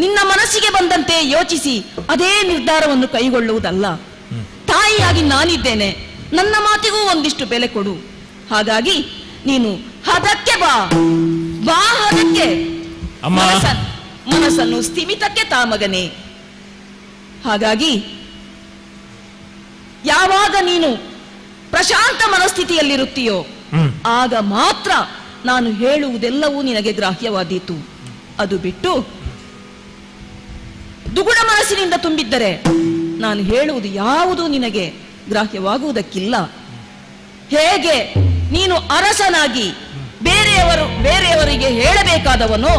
ನಿನ್ನ ಮನಸ್ಸಿಗೆ ಬಂದಂತೆ ಯೋಚಿಸಿ ಅದೇ ನಿರ್ಧಾರವನ್ನು ಕೈಗೊಳ್ಳುವುದಲ್ಲ. ತಾಯಿಯಾಗಿ ನಾನಿದ್ದೇನೆ, ನನ್ನ ಮಾತಿಗೂ ಒಂದಿಷ್ಟು ಬೆಲೆ ಕೊಡು. ಹಾಗಾಗಿ ನೀನು ಹದಕ್ಕೆ ಬಾ ಹದಕ್ಕೆ. ಮನಸ್ಸನ್ನು ಸ್ಥಿಮಿತಕ್ಕೆ ತಾ ಮಗನೇ. ಹಾಗಾಗಿ ಯಾವಾಗ ನೀನು ಪ್ರಶಾಂತ ಮನಸ್ಥಿತಿಯಲ್ಲಿರುತ್ತೀಯೋ ಆಗ ಮಾತ್ರ ನಾನು ಹೇಳುವುದೆಲ್ಲವೂ ನಿನಗೆ ಗ್ರಾಹ್ಯವಾದೀತು. ಅದು ಬಿಟ್ಟು ದುಗುಡ ಮನಸ್ಸಿನಿಂದ ತುಂಬಿದ್ದರೆ ನಾನು ಹೇಳುವುದು ಯಾವುದೂ ನಿನಗೆ ಗ್ರಾಹ್ಯವಾಗುವುದಕ್ಕಿಲ್ಲ. ಹೇಗೆ ನೀನು ಅರಸನಾಗಿ ಬೇರೆಯವರಿಗೆ ಹೇಳಬೇಕಾದವನೋ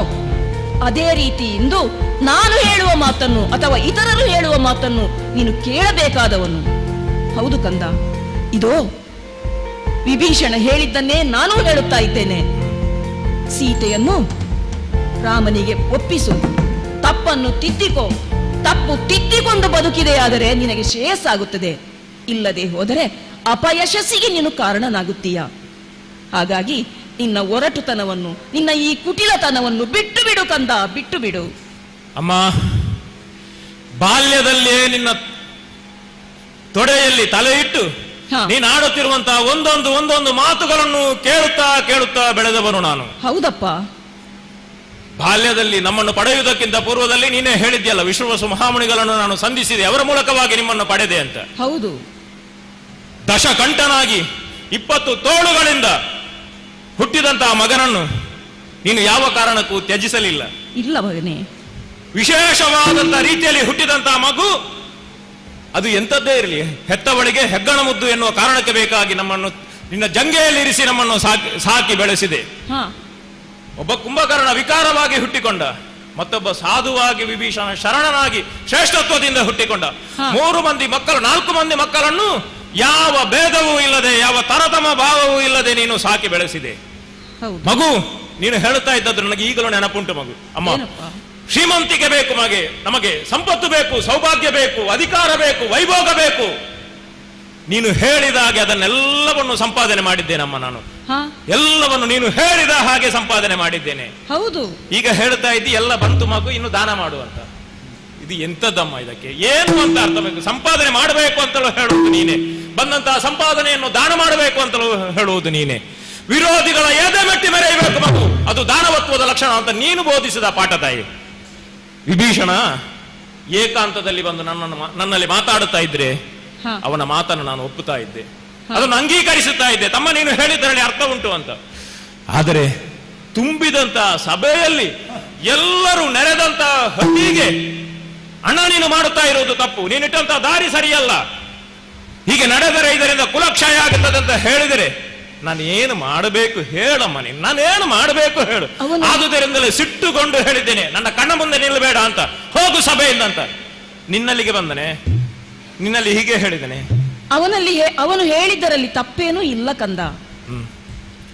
ಅದೇ ರೀತಿ ಇಂದು ನಾನು ಹೇಳುವ ಮಾತನ್ನು ಅಥವಾ ಇತರರು ಹೇಳುವ ಮಾತನ್ನು ನೀನು ಕೇಳಬೇಕಾದವನು. ಹೌದು ಕಂದ, ಇದೋ ವಿಭೀಷಣ ಹೇಳಿದ್ದನ್ನೇ ನಾನು ಹೇಳುತ್ತಾ ಇದ್ದೇನೆ. ಸೀತೆಯನ್ನು ರಾಮನಿಗೆ ಒಪ್ಪಿಸು, ತಪ್ಪನ್ನು ತಿದ್ದಿಕೋ. ತಪ್ಪು ತಿದ್ದಿಕೊಂಡು ಬದುಕಿದೆಯಾದರೆ ನಿನಗೆ ಶ್ರೇಯಸ್ಸಾಗುತ್ತದೆ, ಇಲ್ಲದೆ ಹೋದರೆ ಅಪಯಶಸ್ಸಿಗೆ ನೀನು ಕಾರಣನಾಗುತ್ತೀಯ. ಹಾಗಾಗಿ ನಿನ್ನ ಒರಟುತನವನ್ನು, ನಿನ್ನ ಈ ಕುಟಿಲತನವನ್ನು ಬಿಟ್ಟು ಬಿಡು ಕಂದ, ಬಿಟ್ಟು ಬಿಡು. ಅಮ್ಮ, ಬಾಲ್ಯದಲ್ಲಿಯೇ ನಿನ್ನ ತೊಡೆಯಲ್ಲಿ ತಲೆ ಇಟ್ಟು ನೀನು ಆಡುತ್ತಿರುವಂತಹ ಒಂದೊಂದು ಮಾತುಗಳನ್ನು ಕೇಳುತ್ತಾ ಬೆಳೆದವನು ನಾನು. ಹೌದಪ್ಪ, ಬಾಲ್ಯದಲ್ಲಿ ನಮ್ಮನ್ನು ಪಡೆಯುವುದಕ್ಕಿಂತ ಪೂರ್ವದಲ್ಲಿ ನೀನೇ ಹೇಳಿದ್ಯಲ್ಲ, ವಿಶ್ವವಸು ಮಹಾಮುನಿಗಳನ್ನು ನಾನು ಸಂಧಿಸಿದೆ, ಅವರ ಮೂಲಕವಾಗಿ ನಿಮ್ಮನ್ನು ಪಡೆದೆ ಅಂತ. ಹೌದು. ದಶಕಂಠನಾಗಿ 20 ತೋಳುಗಳಿಂದ ಹುಟ್ಟಿದಂತಹ ಮಗನನ್ನು ನೀನು ಯಾವ ಕಾರಣಕ್ಕೂ ತ್ಯಜಿಸಲಿಲ್ಲ. ಇಲ್ಲ ಮಗನೇ, ವಿಶೇಷವಾದಂತಹ ರೀತಿಯಲ್ಲಿ ಹುಟ್ಟಿದಂತಹ ಮಗು ಅದು ಎಂಥದ್ದೇ ಇರಲಿ, ಹೆತ್ತವಳಿಗೆ ಹೆಗ್ಗಣ ಮುದ್ದು ಎನ್ನುವ ಕಾರಣಕ್ಕೆ ಬೇಕಾಗಿ ನಮ್ಮನ್ನು ನಿನ್ನ ಜಂಗೆಯಲ್ಲಿ ಇರಿಸಿ ನಮ್ಮನ್ನು ಸಾಕಿ ಬೆಳೆಸಿದೆ. ಒಬ್ಬ ಕುಂಭಕರ್ಣ ವಿಕಾರವಾಗಿ ಹುಟ್ಟಿಕೊಂಡ, ಮತ್ತೊಬ್ಬ ಸಾಧುವಾಗಿ ವಿಭೀಷಣ ಶರಣನಾಗಿ ಶ್ರೇಷ್ಠತ್ವದಿಂದ ಹುಟ್ಟಿಕೊಂಡ. 3 ಮಂದಿ ಮಕ್ಕಳು, 4 ಮಂದಿ ಮಕ್ಕಳನ್ನು ಯಾವ ಭೇದವೂ ಇಲ್ಲದೆ, ಯಾವ ತರತಮ ಭಾವವೂ ಇಲ್ಲದೆ ನೀನು ಸಾಕಿ ಬೆಳೆಸಿದೆ. ಮಗು, ನೀನು ಹೇಳುತ್ತಾ ಇದ್ದದ್ದು ನನಗೆ ಈಗಲೂ ನೆನಪುಂಟು ಮಗು. ಅಮ್ಮ, ಶ್ರೀಮಂತಿಕೆ ಬೇಕು ನಮಗೆ ಸಂಪತ್ತು ಬೇಕು, ಸೌಭಾಗ್ಯ ಬೇಕು, ಅಧಿಕಾರ ಬೇಕು, ವೈಭೋಗ ಬೇಕು. ನೀನು ಹೇಳಿದಾಗೆ ಅದನ್ನೆಲ್ಲವನ್ನು ಸಂಪಾದನೆ ಮಾಡಿದ್ದೇನಮ್ಮ ನಾನು. ಎಲ್ಲವನ್ನು ನೀನು ಹೇಳಿದ ಹಾಗೆ ಸಂಪಾದನೆ ಮಾಡಿದ್ದೇನೆ. ಹೌದು. ಈಗ ಹೇಳ್ತಾ ಇದ್ದಿ ಎಲ್ಲ ಬಂತು ಮಗು, ಇನ್ನು ದಾನ ಮಾಡುವಂತ. ಇದು ಎಂತದಮ್ಮ, ಇದಕ್ಕೆ ಏನು ಅಂತ ಅರ್ಥ ಬೇಕು? ಸಂಪಾದನೆ ಮಾಡಬೇಕು ಅಂತಲೂ ಹೇಳುವುದು ನೀನೆ, ಬಂದಂತಹ ಸಂಪಾದನೆಯನ್ನು ದಾನ ಮಾಡಬೇಕು ಅಂತಲೂ ಹೇಳುವುದು ನೀನೆ. ವಿರೋಧಿಗಳ ಎದೆ ಮೆಟ್ಟಿ ಮೆರೆಯಬೇಕು ಮಗು, ಅದು ದಾನವತ್ವದ ಲಕ್ಷಣ ಅಂತ ನೀನು ಬೋಧಿಸಿದ ಪಾಠ ತಾಯಿ. ವಿಭೀಷಣ ಏಕಾಂತದಲ್ಲಿ ಬಂದು ನನ್ನಲ್ಲಿ ಮಾತಾಡುತ್ತಾ ಇದ್ರೆ ಅವನ ಮಾತನ್ನು ನಾನು ಒಪ್ಪುತ್ತಾ ಇದ್ದೆ, ಅದನ್ನು ಅಂಗೀಕರಿಸುತ್ತಾ ಇದ್ದೆ. ತಮ್ಮ, ನೀನು ಹೇಳಿದ್ದರಲ್ಲಿ ಅರ್ಥ ಉಂಟು ಅಂತ. ಆದರೆ ತುಂಬಿದಂತ ಸಭೆಯಲ್ಲಿ ಎಲ್ಲರೂ ನೆರೆದಂತ ಹೊತ್ತಿಗೆ ಅಣ್ಣ ನೀನು ಮಾಡುತ್ತಾ ಇರುವುದು ತಪ್ಪು, ನೀನಿಟ್ಟಂತ ದಾರಿ ಸರಿಯಲ್ಲ, ಹೀಗೆ ನಡೆದರೆ ಇದರಿಂದ ಕುಲಕ್ಷಯ ಆಗುತ್ತದೆ ಅಂತ ಹೇಳಿದರೆ ನಾನು ಏನು ಮಾಡಬೇಕು ಹೇಳಮ್ಮ, ನಾನೇನು ಮಾಡಬೇಕು ಹೇಳು. ಆದುದರಿಂದಲೇ ಸಿಟ್ಟುಕೊಂಡು ಹೇಳಿದ್ದೇನೆ, ನನ್ನ ಕಣ್ಣ ಮುಂದೆ ನಿಲ್ಲಬೇಡ ಅಂತ, ಹೋಗು ಸಭೆಯಿಂದ ಅಂತ. ನಿನ್ನಲ್ಲಿಗೆ ಬಂದನೆ, ನಿನ್ನಲ್ಲಿ ಹೀಗೆ ಹೇಳಿದ್ದೇನೆ. ಅವನು ಹೇಳಿದ್ದರಲ್ಲಿ ತಪ್ಪೇನೂ ಇಲ್ಲ ಕಂದ.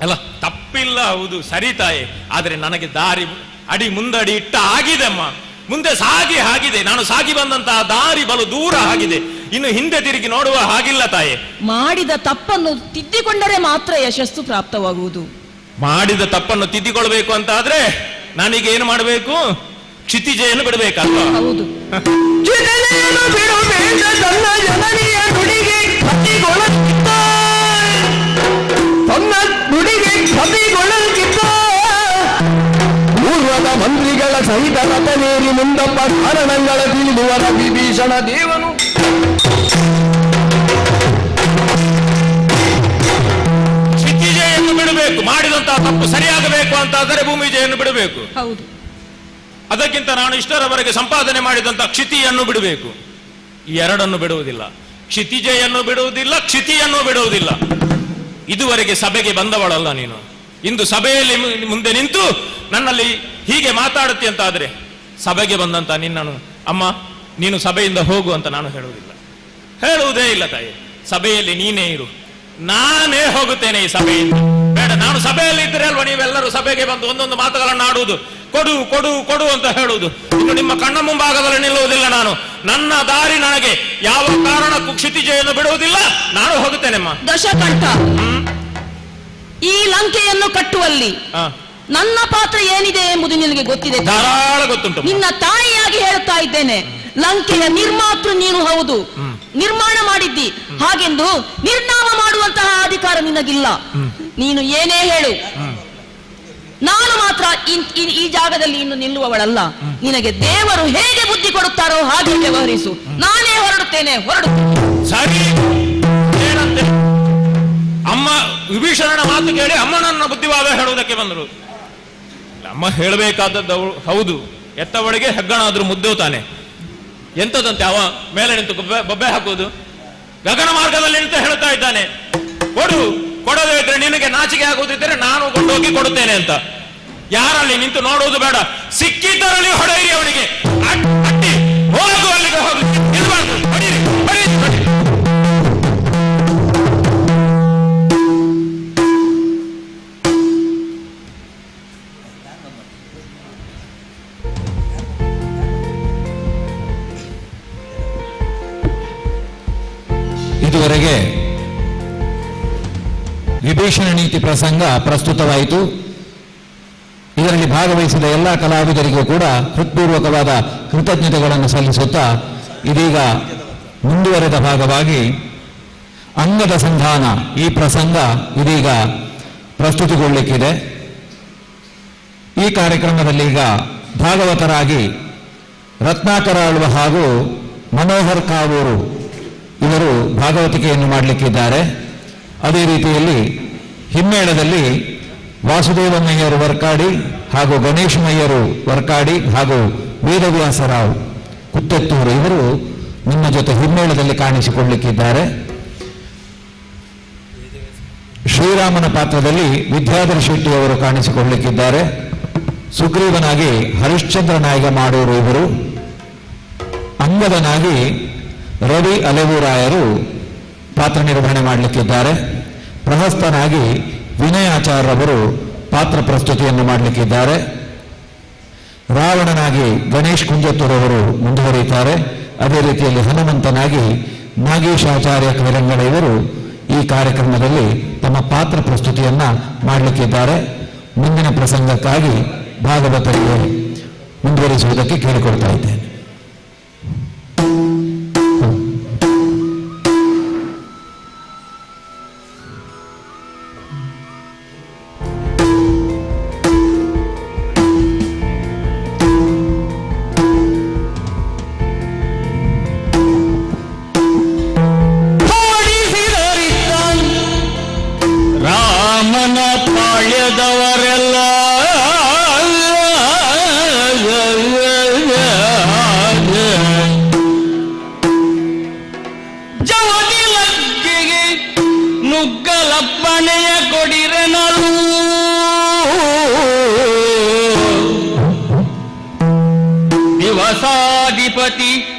ಅಲ್ಲ, ತಪ್ಪಿಲ್ಲ, ಹೌದು ಸರಿ ತಾಯಿ. ಆದರೆ ನನಗೆ ದಾರಿ ಅಡಿ ಮುಂದಡಿ ಇಟ್ಟ ಆಗಿದೆ ಅಮ್ಮ, ಮುಂದೆ ಸಾಗಿ ಆಗಿದೆ. ನಾನು ಸಾಗಿ ಬಂದಂತಹ ದಾರಿ ಬಲು ದೂರ ಆಗಿದೆ, ಇನ್ನು ಹಿಂದೆ ತಿರುಗಿ ನೋಡುವ ಹಾಗಿಲ್ಲ ತಾಯಿ. ಮಾಡಿದ ತಪ್ಪನ್ನು ತಿದ್ದಿಕೊಂಡರೆ ಮಾತ್ರ ಯಶಸ್ಸು ಪ್ರಾಪ್ತವಾಗುವುದು. ಮಾಡಿದ ತಪ್ಪನ್ನು ತಿದ್ದಿಕೊಳ್ಬೇಕು ಅಂತ ಆದ್ರೆ ನಾನೀಗ ಏನು ಮಾಡಬೇಕು? ಕ್ಷಿತಿಜೆಯನ್ನು ಬಿಡಬೇಕಲ್ವಾ? ಹೌದು. ಪೂರ್ವದ ಮಂತ್ರಿಗಳ ಸಹಿತ ರಥನೇರಿ ಮುಂದಪ್ಪ ಕಾರಣಗಳ ತಿಳಿದುವರ ವಿಭೀಷಣ ದೇವನು ಕ್ಷಿತಿಜೆಯನ್ನು ಬಿಡಬೇಕು. ಮಾಡಿದಂತಹ ತಪ್ಪು ಸರಿಯಾಗಬೇಕು ಅಂತ ಆದರೆ ಭೂಮಿಜೆಯನ್ನು ಬಿಡಬೇಕು. ಹೌದು. ಅದಕ್ಕಿಂತ ನಾನು ಇಷ್ಟರವರೆಗೆ ಸಂಪಾದನೆ ಮಾಡಿದಂತ ಕ್ಷಿತಿಯನ್ನು ಬಿಡಬೇಕು. ಈ ಎರಡನ್ನು ಬಿಡುವುದಿಲ್ಲ, ಕ್ಷಿತಿಜೆಯನ್ನು ಬಿಡುವುದಿಲ್ಲ, ಕ್ಷಿತಿಯನ್ನು ಬಿಡುವುದಿಲ್ಲ. ಇದುವರೆಗೆ ಸಭೆಗೆ ಬಂದವಳಲ್ಲ ನೀನು, ಇಂದು ಸಭೆಯಲ್ಲಿ ಮುಂದೆ ನಿಂತು ನನ್ನಲ್ಲಿ ಹೀಗೆ ಮಾತಾಡುತ್ತೆ ಅಂತ ಆದ್ರೆ ಸಭೆಗೆ ಬಂದಂತ ನಿನ್ನನು ಅಮ್ಮ ನೀನು ಸಭೆಯಿಂದ ಹೋಗು ಅಂತ ನಾನು ಹೇಳುವುದೇ ಇಲ್ಲ ತಾಯಿ. ಸಭೆಯಲ್ಲಿ ನೀನೇ ಇರು, ನಾನೇ ಹೋಗುತ್ತೇನೆ ಈ ಸಭೆಯಿಂದ. ಬೇಡ, ನಾನು ಸಭೆಯಲ್ಲಿ ಇದ್ರೆ ಅಲ್ವಾ ನೀವೆಲ್ಲರೂ ಸಭೆಗೆ ಬಂದು ಒಂದೊಂದು ಮಾತುಗಳನ್ನು ಆಡುವುದು, ಕೊಡು ಕೊಡು ಕೊಡು ಅಂತ ಹೇಳುವುದು. ಇನ್ನು ನಿಮ್ಮ ಕಣ್ಣ ಮುಂಭಾಗದಲ್ಲಿ ನಿಲ್ಲುವುದಿಲ್ಲ ನಾನು. ನನ್ನ ದಾರಿ ನನಗೆ ಯಾವ ಕಾರಣಕ್ಕೂ ಕ್ಷಿತಿಜೆಯನ್ನು ಬಿಡುವುದಿಲ್ಲ. ನಾನು ಹೋಗುತ್ತೇನೆಮ್ಮ. ದಶಕಂಠ, ಈ ಲಂಕೆಯನ್ನು ಕಟ್ಟುವಲ್ಲಿ ನನ್ನ ಪಾತ್ರ ಏನಿದೆ ಎಂಬುದು ನಿನಗೆ ಗೊತ್ತಿದೆ. ಧಾರಾಳ ಗೊತ್ತುಂಟು. ನಿನ್ನ ತಾಯಿಯಾಗಿ ಹೇಳುತ್ತಾ ಇದ್ದೇನೆ, ಲಂಕೆಯ ನಿರ್ಮಾತೃ ನೀನು ಹೌದು, ನಿರ್ಮಾಣ ಮಾಡಿದ್ದಿ. ಹಾಗೆಂದು ನಿರ್ನಾಮ ಮಾಡುವಂತಹ ಅಧಿಕಾರ ನಿನಗಿಲ್ಲ. ನೀನು ಏನೇ ಹೇಳು, ನಾನು ಮಾತ್ರ ಈ ಜಾಗದಲ್ಲಿ ಇನ್ನು ನಿಲ್ಲುವವಳಲ್ಲ. ನಿನಗೆ ದೇವರು ಹೇಗೆ ಬುದ್ಧಿ ಕೊಡುತ್ತಾರೋ ಹಾಗೆ ವ್ಯವಹರಿಸು. ನಾನೇ ಹೊರಡುತ್ತೇನೆ. ಸರಿ, ಏನಂತೆ? ಅಮ್ಮ ವಿಭೀಷಣನ ಮಾತು ಕೇಳಿ ಅಮ್ಮನನ್ನ ಬುದ್ಧಿವಾದ ಹೇಳುವುದಕ್ಕೆ ಬಂದರು. ಅಮ್ಮ ಹೇಳಬೇಕಾದದ್ದು ಹೌದು, ಎತ್ತವಳಿಗೆ ಹೆಗ್ಗಣಾದ್ರೂ ಮುದ್ದು ತಾನೆ. ಎಂತದಂತೆ ಅವ ಮೇಲೆ ನಿಂತು ಬೊಬ್ಬೆ ಹಾಕುವುದು? ಗಗನ ಮಾರ್ಗದಲ್ಲಿ ನಿಂತು ಹೇಳ್ತಾ ಇದ್ದಾನೆ, ಕೊಡು, ಕೊಡದೇ ಇದ್ರೆ ನಿನಗೆ ನಾಚಿಕೆ ಆಗುವುದಿದ್ದರೆ ನಾನು ಕೊಂಡೋಗಿ ಕೊಡುತ್ತೇನೆ ಅಂತ. ಯಾರಲ್ಲಿ ನಿಂತು ನೋಡುವುದು ಬೇಡ, ಸಿಕ್ಕಿದ್ದರಲ್ಲಿ ಹೊಡೆಯಿರಿ ಅವನಿಗೆ. ಅಡ್ಡಿ ಹೋಗು, ಅಲ್ಲಿಗೆ ಹೋಗು, ಇರಬಾರ್ದು. ಹೊಡೀರಿ, ಹೊಡೀರಿ, ಹೊಡೀರಿ. ಇದುವರೆಗೆ ವಿಭೀಷಣ ನೀತಿ ಪ್ರಸಂಗ ಪ್ರಸ್ತುತವಾಯಿತು. ಇದರಲ್ಲಿ ಭಾಗವಹಿಸಿದ ಎಲ್ಲ ಕಲಾವಿದರಿಗೂ ಕೂಡ ಹೃತ್ಪೂರ್ವಕವಾದ ಕೃತಜ್ಞತೆಗಳನ್ನು ಸಲ್ಲಿಸುತ್ತಾ ಇದೀಗ ಮುಂದುವರೆದ ಭಾಗವಾಗಿ ಅಂಗದ ಸಂಧಾನ ಈ ಪ್ರಸಂಗ ಇದೀಗ ಪ್ರಸ್ತುತಿಗೊಳ್ಳಲಿಕ್ಕಿದೆ. ಈ ಕಾರ್ಯಕ್ರಮದಲ್ಲಿ ಈಗ ಭಾಗವತರಾಗಿ ರತ್ನಾಕರ ಆಳ್ವ ಹಾಗೂ ಮನೋಹರ್ ಕಾವೂರು ಇವರು ಭಾಗವತಿಕೆಯನ್ನು ಮಾಡಲಿಕ್ಕಿದ್ದಾರೆ. ಅದೇ ರೀತಿಯಲ್ಲಿ ಹಿಮ್ಮೇಳದಲ್ಲಿ ವಾಸುದೇವಮಯ್ಯರು ವರ್ಕಾಡಿ ಹಾಗೂ ಗಣೇಶಮಯ್ಯರು ವರ್ಕಾಡಿ ಹಾಗೂ ವೇದವ್ಯಾಸರಾವ್ ಕುತ್ತೆತ್ತೂರು ಇವರು ನಿಮ್ಮ ಜೊತೆ ಹಿಮ್ಮೇಳದಲ್ಲಿ ಕಾಣಿಸಿಕೊಳ್ಳಲಿಕ್ಕಿದ್ದಾರೆ. ಶ್ರೀರಾಮನ ಪಾತ್ರದಲ್ಲಿ ವಿದ್ಯಾಧರ ಶೆಟ್ಟಿ ಅವರು ಕಾಣಿಸಿಕೊಳ್ಳಲಿಕ್ಕಿದ್ದಾರೆ. ಸುಗ್ರೀವನಾಗಿ ಹರಿಶ್ಚಂದ್ರ ನಾಯಕ ಮಾಡೂರು ಇವರು, ಅಂಗದನಾಗಿ ರವಿ ಅಲೆವೂರಾಯರು ಪಾತ್ರ ನಿರ್ವಹಣೆ ಮಾಡಲಿಕ್ಕಿದ್ದಾರೆ. ಪ್ರಹಸ್ತನಾಗಿ ವಿನಯಾಚಾರ್ಯರವರು ಪಾತ್ರ ಪ್ರಸ್ತುತಿಯನ್ನು ಮಾಡಲಿಕ್ಕಿದ್ದಾರೆ. ರಾವಣನಾಗಿ ಗಣೇಶ್ ಕುಂಜತ್ತೂರವರು ಮುಂದುವರಿಯುತ್ತಾರೆ. ಅದೇ ರೀತಿಯಲ್ಲಿ ಹನುಮಂತನಾಗಿ ನಾಗೇಶಾಚಾರ್ಯ ಕವಿರಂಗಡ ಇವರು ಈ ಕಾರ್ಯಕ್ರಮದಲ್ಲಿ ತಮ್ಮ ಪಾತ್ರ ಪ್ರಸ್ತುತಿಯನ್ನ ಮಾಡಲಿಕ್ಕಿದ್ದಾರೆ. ಮುಂದಿನ ಪ್ರಸಂಗಕ್ಕಾಗಿ ಭಾಗವತರಿಗೆ ಮುಂದುವರಿಸುವುದಕ್ಕೆ ಕೇಳಿಕೊಳ್ತಾ ಇದ್ದೇನೆ. ರಾಮನ ಪಾಳ್ಯದವರೆಲ್ಲ ಜವದಿ ಲಗ್ಗೆಗೆ ನುಗ್ಗಲಪ್ಪಣೆಯ ಕೊಡಿರೆನಲು ದಿವಸಾಧಿಪತಿ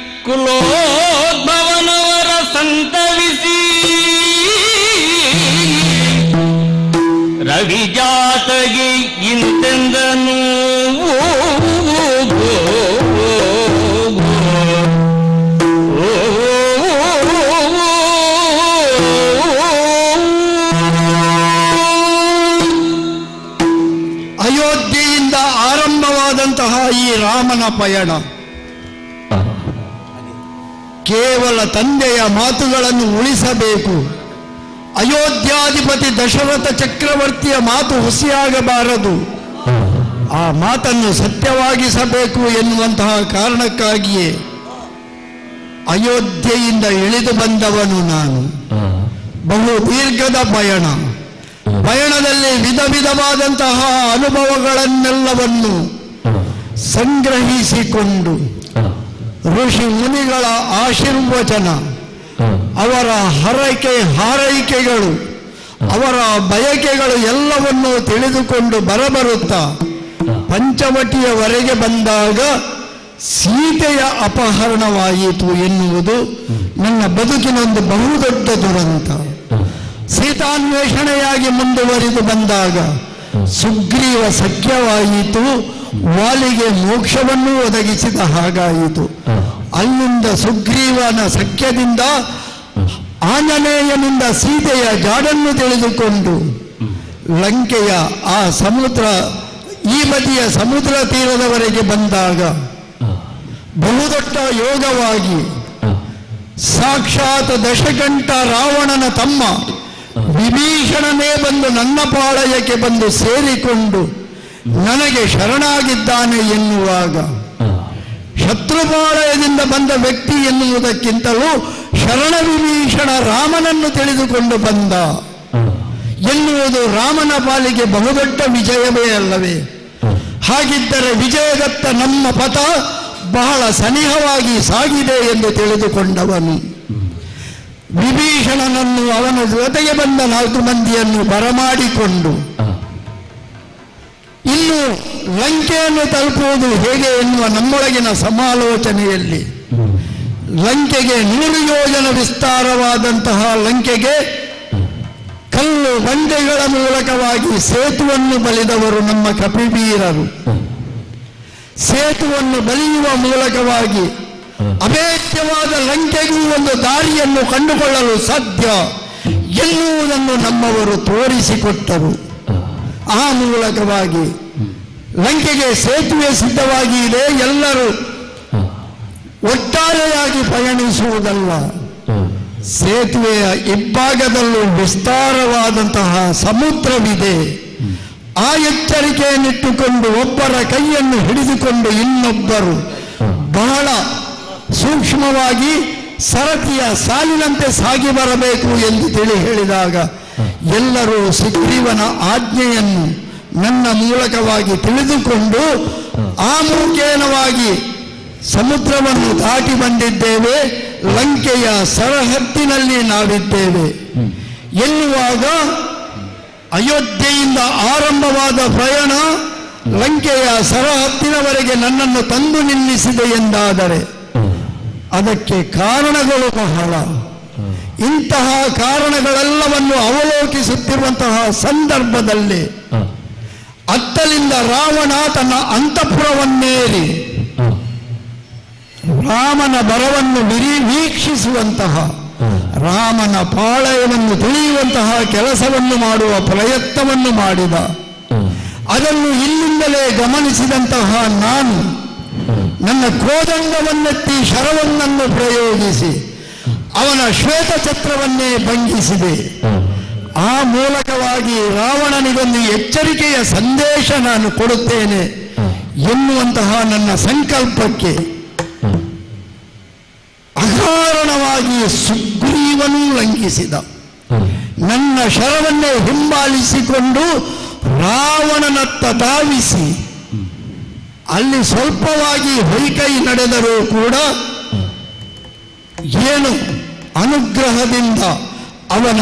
ಕುಲೋದ್ಭವನವರ ಸಂತವಿಸಿ ರವಿಜಾತಗೆ ಇಂತೆಂದನು ಅಯೋಧ್ಯೆಯಿಂದ ಆರಂಭವಾದಂತಹ ಈ ರಾಮನ ಪಯಣ ಕೇವಲ ತಂದೆಯ ಮಾತುಗಳನ್ನು ಉಳಿಸಬೇಕು, ಅಯೋಧ್ಯಾಧಿಪತಿ ದಶರಥ ಚಕ್ರವರ್ತಿಯ ಮಾತು ಹುಸಿಯಾಗಬಾರದು, ಆ ಮಾತನ್ನು ಸತ್ಯವಾಗಿಸಬೇಕು ಎನ್ನುವಂತಹ ಕಾರಣಕ್ಕಾಗಿಯೇ ಅಯೋಧ್ಯೆಯಿಂದ ಇಳಿದು ಬಂದವನು ನಾನು. ಬಹು ದೀರ್ಘದ ಪಯಣದಲ್ಲಿ ವಿಧ ವಿಧವಾದಂತಹ ಅನುಭವಗಳನ್ನೆಲ್ಲವನ್ನು ಸಂಗ್ರಹಿಸಿಕೊಂಡು ಋಷಿ ಮುನಿಗಳ ಆಶೀರ್ವಚನ, ಅವರ ಹಾರೈಕೆಗಳು, ಅವರ ಬಯಕೆಗಳು ಎಲ್ಲವನ್ನೂ ತಿಳಿದುಕೊಂಡು ಬರಬರುತ್ತಾ ಪಂಚವಟಿಯವರೆಗೆ ಬಂದಾಗ ಸೀತೆಯ ಅಪಹರಣವಾಯಿತು ಎನ್ನುವುದು ನನ್ನ ಬದುಕಿನೊಂದು ಬಹುದೊಡ್ಡ ದುರಂತ. ಸೀತಾನ್ವೇಷಣೆಯಾಗಿ ಮುಂದುವರಿದು ಬಂದಾಗ ಸುಗ್ರೀವ ಸಖ್ಯವಾಯಿತು, ವಾಲಿಗೆ ಮೋಕ್ಷವನ್ನು ಒದಗಿಸಿದ ಹಾಗಾಯಿತು. ಅಲ್ಲಿಂದ ಸುಗ್ರೀವನ ಸಖ್ಯದಿಂದ ಆಂಜನೇಯನಿಂದ ಸೀತೆಯ ಜಾಡನ್ನು ತಿಳಿದುಕೊಂಡು ಲಂಕೆಯ ಆ ಸಮುದ್ರ, ಈ ಬದಿಯ ಸಮುದ್ರ ತೀರದವರೆಗೆ ಬಂದಾಗ ಬಹುದೊಡ್ಡ ಯೋಗವಾಗಿ ಸಾಕ್ಷಾತ್ ದಶಕಂಠ ರಾವಣನ ತಮ್ಮ ವಿಭೀಷಣನೇ ಬಂದು ನನ್ನ ಪಾಳಯಕ್ಕೆ ಬಂದು ಸೇರಿಕೊಂಡು ನನಗೆ ಶರಣಾಗಿದ್ದಾನೆ ಎನ್ನುವಾಗ, ಶತ್ರುಪಾಳಯದಿಂದ ಬಂದ ವ್ಯಕ್ತಿ ಎನ್ನುವುದಕ್ಕಿಂತಲೂ ಶರಣ ವಿಭೀಷಣ ರಾಮನನ್ನು ತಿಳಿದುಕೊಂಡು ಬಂದ ಎನ್ನುವುದು ರಾಮನ ಪಾಲಿಗೆ ಬಹುದೊಡ್ಡ ವಿಜಯವೇ ಅಲ್ಲವೇ? ಹಾಗಿದ್ದರೆ ವಿಜಯದತ್ತ ನಮ್ಮ ಪಥ ಬಹಳ ಸನಿಹವಾಗಿ ಸಾಗಿದೆ ಎಂದು ತಿಳಿದುಕೊಂಡವನು ವಿಭೀಷಣನನ್ನು ಅವನ ಜೊತೆಗೆ ಬಂದ 4 ಮಂದಿಯನ್ನು ಬರಮಾಡಿಕೊಂಡು ಇನ್ನು ಲಂಕೆಯನ್ನು ತಲುಪುವುದು ಹೇಗೆ ಎನ್ನುವ ನಮ್ಮೊಳಗಿನ ಸಮಾಲೋಚನೆಯಲ್ಲಿ ಲಂಕೆಗೆ 100 ಯೋಜನ ವಿಸ್ತಾರವಾದಂತಹ ಲಂಕೆಗೆ ಕಲ್ಲು ಬಂಡೆಗಳ ಮೂಲಕವಾಗಿ ಸೇತುವನ್ನು ಬಲಿದವರು ನಮ್ಮ ಕಪಿವೀರರು. ಸೇತುವನ್ನು ಬಲಿಯುವ ಮೂಲಕವಾಗಿ ಅಭೇದ್ಯವಾದ ಲಂಕೆಗೂ ಒಂದು ದಾರಿಯನ್ನು ಕಂಡುಕೊಳ್ಳಲು ಸಾಧ್ಯ ಎನ್ನುವುದನ್ನು ನಮ್ಮವರು ತೋರಿಸಿಕೊಟ್ಟರು. ಆ ಮೂಲಕವಾಗಿ ಲಂಕೆಗೆ ಸೇತುವೆ ಸಿದ್ಧವಾಗಿ ಇದೆ. ಎಲ್ಲರೂ ಒಟ್ಟಾರೆಯಾಗಿ ಪಯಣಿಸುವುದಲ್ಲ, ಸೇತುವೆಯ ಇಬ್ಬಾಗದಲ್ಲೂ ವಿಸ್ತಾರವಾದಂತಹ ಸಮುದ್ರವಿದೆ. ಆ ಎಚ್ಚರಿಕೆಯನ್ನಿಟ್ಟುಕೊಂಡು ಒಬ್ಬರ ಕೈಯನ್ನು ಹಿಡಿದುಕೊಂಡು ಇನ್ನೊಬ್ಬರು ಬಹಳ ಸೂಕ್ಷ್ಮವಾಗಿ ಸರತಿಯ ಸಾಲಿನಂತೆ ಸಾಗಿ ಬರಬೇಕು ಎಂದು ಹೇಳಿದಾಗ ಎಲ್ಲರೂ ಸುಗ್ರೀವನ ಆಜ್ಞೆಯನ್ನು ನನ್ನ ಮೂಲಕವಾಗಿ ತಿಳಿದುಕೊಂಡು ಆ ಮುಖೇನವಾಗಿ ಸಮುದ್ರವನ್ನು ದಾಟಿ ಬಂದಿದ್ದೇವೆ. ಲಂಕೆಯ ಸರಹದ್ದಿನಲ್ಲಿ ನಾವಿದ್ದೇವೆ ಎನ್ನುವಾಗ ಅಯೋಧ್ಯೆಯಿಂದ ಆರಂಭವಾದ ಪ್ರಯಾಣ ಲಂಕೆಯ ಸರಹದ್ದಿನವರೆಗೆ ನನ್ನನ್ನು ತಂದು ನಿಲ್ಲಿಸಿದೆ ಎಂದಾದರೆ ಅದಕ್ಕೆ ಕಾರಣಗಳು ಬಹಳ. ಇಂತಹ ಕಾರಣಗಳೆಲ್ಲವನ್ನು ಅವಲೋಕಿಸುತ್ತಿರುವಂತಹ ಸಂದರ್ಭದಲ್ಲಿ ಅತ್ತಲಿಂದ ರಾವಣ ತನ್ನ ಅಂತಃಪುರವನ್ನೇರಿ ರಾಮನ ಬರವನ್ನು ವೀಕ್ಷಿಸುವಂತಹ, ರಾಮನ ಪಾಳಯವನ್ನು ತಿಳಿಯುವಂತಹ ಕೆಲಸವನ್ನು ಮಾಡುವ ಪ್ರಯತ್ನವನ್ನು ಮಾಡಿದ. ಅದನ್ನು ಇಲ್ಲಿಂದಲೇ ಗಮನಿಸಿದಂತಹ ನಾನು ನನ್ನ ಕೋದಂಡವನ್ನೆತ್ತಿ ಶರವನ್ನನ್ನು ಪ್ರಯೋಗಿಸಿ ಅವನ ಶ್ವೇತಛತ್ರವನ್ನೇ ಭಂಗಿಸಿದೆ. ಆ ಮೂಲಕವಾಗಿ ರಾವಣನಿಗೊಂದು ಎಚ್ಚರಿಕೆಯ ಸಂದೇಶ ನಾನು ಕೊಡುತ್ತೇನೆ ಎನ್ನುವಂತಹ ನನ್ನ ಸಂಕಲ್ಪಕ್ಕೆ ಅಕಾರಣವಾಗಿ ಸುಗ್ರೀವನೂ ಲಂಘಿಸಿದ. ನನ್ನ ಶರವನ್ನೇ ಹಿಂಬಾಲಿಸಿಕೊಂಡು ರಾವಣನತ್ತ ಧಾವಿಸಿ ಅಲ್ಲಿ ಸ್ವಲ್ಪವಾಗಿ ಹೊಯ್ಕೈ ನಡೆದರೂ ಕೂಡ ಏನು ಅನುಗ್ರಹದಿಂದ ಅವನ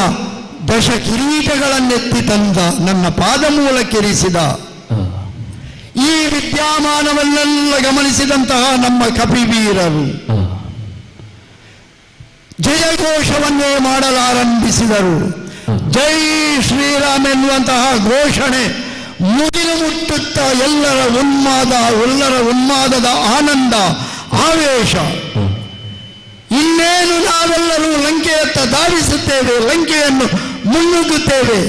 ದಶ ಕಿರೀಟಗಳನ್ನೆತ್ತಿ ತಂದ, ನನ್ನ ಪಾದ ಮೂಲಕ್ಕಿರಿಸಿದ. ಈ ವಿದ್ಯಮಾನವನ್ನೆಲ್ಲ ಗಮನಿಸಿದಂತಹ ನಮ್ಮ ಕಪಿವೀರರು ಜಯಘೋಷವನ್ನೇ ಮಾಡಲಾರಂಭಿಸಿದರು. ಜೈ ಶ್ರೀರಾಮ್ ಎನ್ನುವಂತಹ ಘೋಷಣೆ ಮುಗಿಲು ಮುಟ್ಟುತ್ತಾ ಎಲ್ಲರ ಉನ್ಮಾದದ ಆನಂದ, ಆವೇಶ. ಇನ್ನೇನು ನಾವೆಲ್ಲರೂ ಲಂಕೆಯತ್ತ ಧಾವಿಸುತ್ತೇವೆ, ಲಂಕೆಯನ್ನು ಮುನ್ನುಗ್ಗುತ್ತೇವೆ.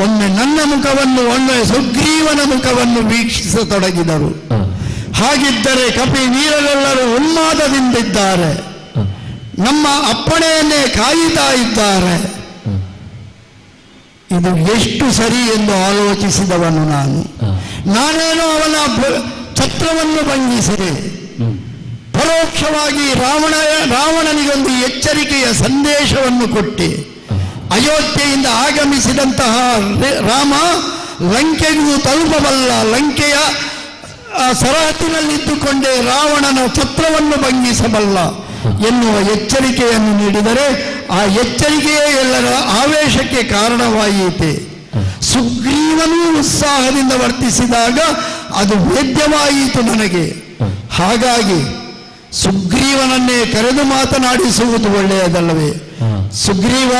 ಒಮ್ಮೆ ನನ್ನ ಮುಖವನ್ನು, ಒಮ್ಮೆ ಸುಗ್ರೀವನ ಮುಖವನ್ನು ವೀಕ್ಷಿಸತೊಡಗಿದರು. ಹಾಗಿದ್ದರೆ ಕಪಿ ವೀರರೆಲ್ಲರೂ ಉನ್ಮಾದದಿಂದಿದ್ದಾರೆ, ನಮ್ಮ ಅಪ್ಪಣೆಯನ್ನೇ ಕಾಯುತ್ತಾ ಇದ್ದಾರೆ. ಇದು ಎಷ್ಟು ಸರಿ ಎಂದು ಆಲೋಚಿಸಿದವನು ನಾನೇನೋ ಅವನ ಛತ್ರವನ್ನು ಭಂಗಿಸಿದೆ. ಪರೋಕ್ಷವಾಗಿ ರಾವಣನಿಗೊಂದು ಎಚ್ಚರಿಕೆಯ ಸಂದೇಶವನ್ನು ಕೊಟ್ಟೆ. ಅಯೋಧ್ಯೆಯಿಂದ ಆಗಮಿಸಿದಂತಹ ರಾಮ ಲಂಕೆಗೂ ತಲುಪಬಲ್ಲ, ಲಂಕೆಯ ಸರಹದ್ದಿನಲ್ಲಿದ್ದುಕೊಂಡೇ ರಾವಣನ ಛತ್ರವನ್ನು ಭಂಗಿಸಬಲ್ಲ ಎನ್ನುವ ಎಚ್ಚರಿಕೆಯನ್ನು ನೀಡಿದರೆ ಆ ಎಚ್ಚರಿಕೆಯೇ ಎಲ್ಲರ ಆವೇಶಕ್ಕೆ ಕಾರಣವಾಯಿತೆ. ಸುಗ್ರೀವನೂ ಉತ್ಸಾಹದಿಂದ ವರ್ತಿಸಿದಾಗ ಅದು ವೇದ್ಯವಾಯಿತು ನನಗೆ. ಹಾಗಾಗಿ ಸುಗ್ರೀವನನ್ನೇ ಕರೆದು ಮಾತನಾಡಿಸುವುದು ಒಳ್ಳೆಯದಲ್ಲವೇ? ಸುಗ್ರೀವ,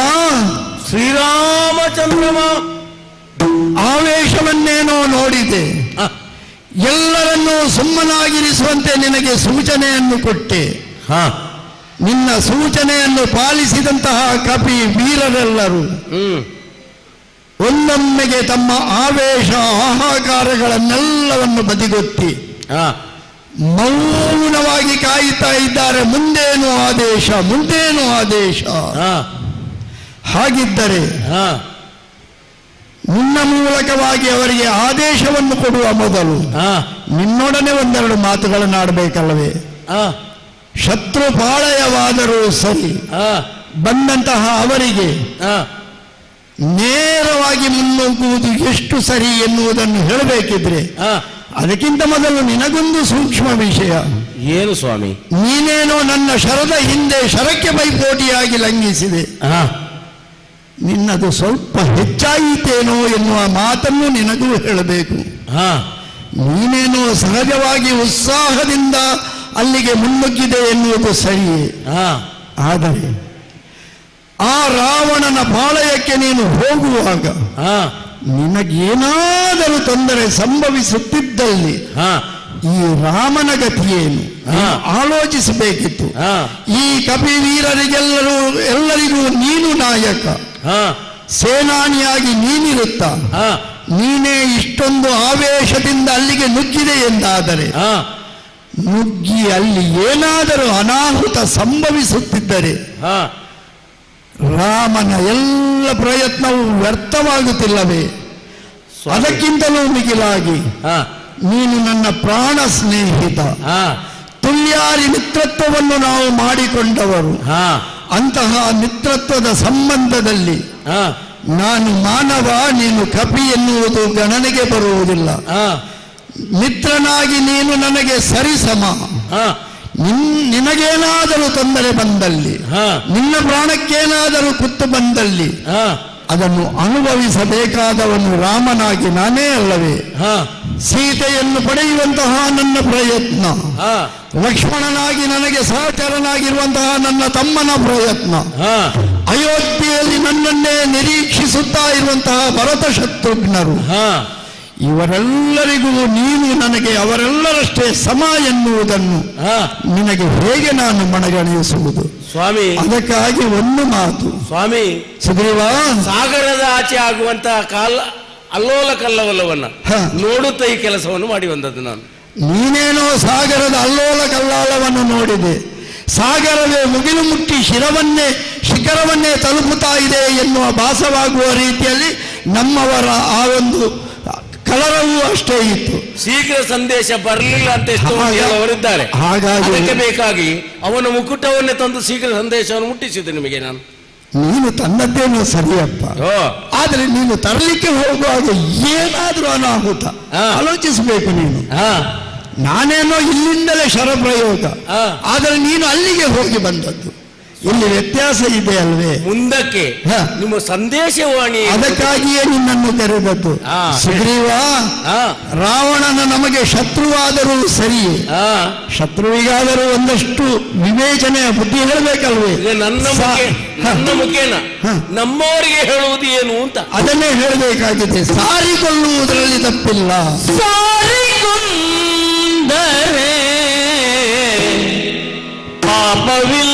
ಶ್ರೀರಾಮಚಂದ್ರಮ, ಆವೇಶವನ್ನೇನೋ ನೋಡಿದೆ, ಎಲ್ಲರನ್ನೂ ಸುಮ್ಮನಾಗಿರಿಸುವಂತೆ ನಿನಗೆ ಸೂಚನೆಯನ್ನು ಕೊಟ್ಟೆ. ನಿನ್ನ ಸೂಚನೆಯನ್ನು ಪಾಲಿಸಿದಂತಹ ಕಪಿ ವೀರರೆಲ್ಲರೂ ಒಂದೊಮ್ಮೆಗೆ ತಮ್ಮ ಆವೇಶ ಹಾಹಾಕಾರಗಳನ್ನೆಲ್ಲವನ್ನು ಬದಿಗೊತ್ತಿ ಮೌನವಾಗಿ ಕಾಯುತ್ತಾ ಇದ್ದಾರೆ. ಮುಂದೇನು ಆದೇಶ, ಮುಂದೇನು ಆದೇಶ. ಹಾಗಿದ್ದರೆ ನಿನ್ನ ಮೂಲಕವಾಗಿ ಅವರಿಗೆ ಆದೇಶವನ್ನು ಕೊಡುವ ಮೊದಲು ನಿನ್ನೊಡನೆ ಒಂದೆರಡು ಮಾತುಗಳನ್ನಾಡಬೇಕಲ್ಲವೇ? ಶತ್ರು ಪಾಳಯವಾದರೂ ಸರಿ, ಬಂದಂತಹ ಅವರಿಗೆ ನೇರವಾಗಿ ಮುನ್ನುಗ್ಗುವುದು ಎಷ್ಟು ಸರಿ ಎನ್ನುವುದನ್ನು ಹೇಳಬೇಕಿದ್ರೆ ಅದಕ್ಕಿಂತ ಮೊದಲು ನಿನಗೊಂದು ಸೂಕ್ಷ್ಮ ವಿಷಯ. ಏನು ಸ್ವಾಮಿ? ನೀನೇನೋ ನನ್ನ ಶರದ ಹಿಂದೆ ಶರಕ್ಕೆ ಪೈಪೋಟಿಯಾಗಿ ಲಂಘಿಸಿದೆ. ನಿನ್ನದು ಸ್ವಲ್ಪ ಹೆಚ್ಚಾಯಿತೇನೋ ಎನ್ನುವ ಮಾತನ್ನು ನಿನಗೂ ಹೇಳಬೇಕು. ನೀನೇನೋ ಸಹಜವಾಗಿ ಉತ್ಸಾಹದಿಂದ ಅಲ್ಲಿಗೆ ಮುನ್ನುಗ್ಗಿದೆ ಎನ್ನುವುದು ಸರಿಯೇ. ಆದರೆ ಆ ರಾವಣನ ಪಾಳಯಕ್ಕೆ ನೀನು ಹೋಗುವಾಗ ನಿನಗೇನಾದರೂ ತೊಂದರೆ ಸಂಭವಿಸುತ್ತಿದ್ದಲ್ಲಿ ಈ ರಾಮನ ಗತಿಯೇನು ಆಲೋಚಿಸಬೇಕಿತ್ತು. ಈ ಎಲ್ಲರಿಗೂ ನೀನು ನಾಯಕ, ಸೇನಾನಿಯಾಗಿ ನೀನಿರುತ್ತ ನೀನೇ ಇಷ್ಟೊಂದು ಆವೇಶದಿಂದ ಅಲ್ಲಿಗೆ ನುಗ್ಗಿದೆ ಎಂದಾದರೆ, ನುಗ್ಗಿ ಅಲ್ಲಿ ಏನಾದರೂ ಅನಾಹುತ ಸಂಭವಿಸುತ್ತಿದ್ದರೆ ರಾಮನ ಎಲ್ಲ ಪ್ರಯತ್ನವೂ ವ್ಯರ್ಥವಾಗುತ್ತಿಲ್ಲವೇ? ಅದಕ್ಕಿಂತಲೂ ಮಿಗಿಲಾಗಿ ನೀನು ನನ್ನ ಪ್ರಾಣ ಸ್ನೇಹಿತ, ತುಲ್ಯಾರಿ ಮಿತ್ರತ್ವವನ್ನು ನಾವು ಮಾಡಿಕೊಂಡವರು. ಅಂತಹ ಮಿತ್ರತ್ವದ ಸಂಬಂಧದಲ್ಲಿ ನಾನು ಮಾನವ, ನೀನು ಕಪಿ ಎನ್ನುವುದು ಗಣನೆಗೆ ಬರುವುದಿಲ್ಲ. ಮಿತ್ರನಾಗಿ ನೀನು ನನಗೆ ಸರಿಸಮ. ನಿನಗೇನಾದರೂ ತೊಂದರೆ ಬಂದಲ್ಲಿ, ನಿನ್ನ ಪ್ರಾಣಕ್ಕೇನಾದರೂ ಕುತ್ತು ಬಂದಲ್ಲಿ ಅದನ್ನು ಅನುಭವಿಸಬೇಕಾದವನು ರಾಮನಾಗಿ ನಾನೇ ಅಲ್ಲವೇ? ಸೀತೆಯನ್ನು ಪಡೆಯುವಂತಹ ನನ್ನ ಪ್ರಯತ್ನ, ಲಕ್ಷ್ಮಣನಾಗಿ ನನಗೆ ಸಹಚರನಾಗಿರುವಂತಹ ನನ್ನ ತಮ್ಮನ ಪ್ರಯತ್ನ, ಅಯೋಧ್ಯೆಯಲ್ಲಿ ನನ್ನನ್ನೇ ನಿರೀಕ್ಷಿಸುತ್ತಾ ಇರುವಂತಹ ಭರತ ಶತ್ರುಘ್ನರು, ಇವರೆಲ್ಲರಿಗೂ ನೀನು ನನಗೆ ಅವರೆಲ್ಲರಷ್ಟೇ ಸಮ ಎನ್ನುವುದನ್ನು ನಿನಗೆ ಹೇಗೆ ನಾನು ಮನಗಣಿಸುವುದು ಸ್ವಾಮಿ? ಅದಕ್ಕಾಗಿ ಒಂದು ಮಾತು ಸ್ವಾಮಿ, ಸುಗ್ರೀವ, ಸಾಗರದ ಆಚೆ ಆಗುವಂತಹ ಅಲ್ಲೋಲ ಕಲ್ಲವಲ್ಲವನ್ನ ನೋಡುತ್ತಾ ಈ ಕೆಲಸವನ್ನು ಮಾಡಿ ಬಂದದ್ದು ನಾನು. ನೀನೇನೋ ಸಾಗರದ ಅಲ್ಲೋಲ ಕಲ್ಲಾಲವನ್ನು ನೋಡಿದೆ. ಸಾಗರವೇ ಮುಗಿಲು ಮುಟ್ಟಿ ಶಿಖರವನ್ನೇ ತಲುಪುತ್ತಾ ಇದೆ ಎನ್ನುವ ಭಾಸವಾಗುವ ರೀತಿಯಲ್ಲಿ ನಮ್ಮವರ ಆ ಒಂದು ಕಲರವೂ ಅಷ್ಟೇ ಇತ್ತು. ಶೀಘ್ರ ಸಂದೇಶ ಬರಲಿಲ್ಲ ಅಂತ ಎಷ್ಟೋ ಅವರಿದ್ದಾರೆ. ಹಾಗಾಗಿ ಅದಕ್ಕೆ ಬೇಕಾಗಿ ಅವನ ಮುಕುಟವನ್ನೇ ತಂದು ಶೀಘ್ರ ಸಂದೇಶವನ್ನು ಮುಟ್ಟಿಸಿದ್ದು ನಿಮಗೆ ನಾನು. ನೀನು ತಂದದ್ದೇನೋ ಸರಿಯಪ್ಪ, ಆದ್ರೆ ನೀನು ತರಲಿಕ್ಕೆ ಹೋಗುವಾಗ ಏನಾದ್ರೂ ಅನಾಹುತ ಆಲೋಚಿಸಬೇಕು ನೀನು. ನಾನೇನೋ ಇಲ್ಲಿಂದಲೇ ಶರಪ್ರಯೋಗ, ಆದರೆ ನೀನು ಅಲ್ಲಿಗೆ ಹೋಗಿ ಬಂದದ್ದು. ಇಲ್ಲಿ ವ್ಯತ್ಯಾಸ ಇದೆ ಅಲ್ವೇ? ಮುಂದಕ್ಕೆ ನಿಮ್ಮ ಸಂದೇಶವಾಣಿ, ಅದಕ್ಕಾಗಿಯೇ ನಿನ್ನನ್ನು ಕರೆದದ್ದು. ಸುಗ್ರೀವ, ರಾವಣನ ನಮಗೆ ಶತ್ರುವಾದರೂ ಸರಿಯೇ, ಶತ್ರುವಿಗಾದರೂ ಒಂದಷ್ಟು ವಿವೇಚನೆಯ ಬುದ್ಧಿ ಹೇಳಬೇಕಲ್ವೇ? ನನ್ನ ಮುಖೇನ ನಮ್ಮವರಿಗೆ ಹೇಳುವುದು ಏನು ಅಂತ ಅದನ್ನೇ ಹೇಳಬೇಕಾಗಿದೆ. ಸಾರಿಕೊಳ್ಳುವುದರಲ್ಲಿ ತಪ್ಪಿಲ್ಲ. ಸಾರಿಕೊಂಡರೆ ಪಾಪವಿಲ್ಲ.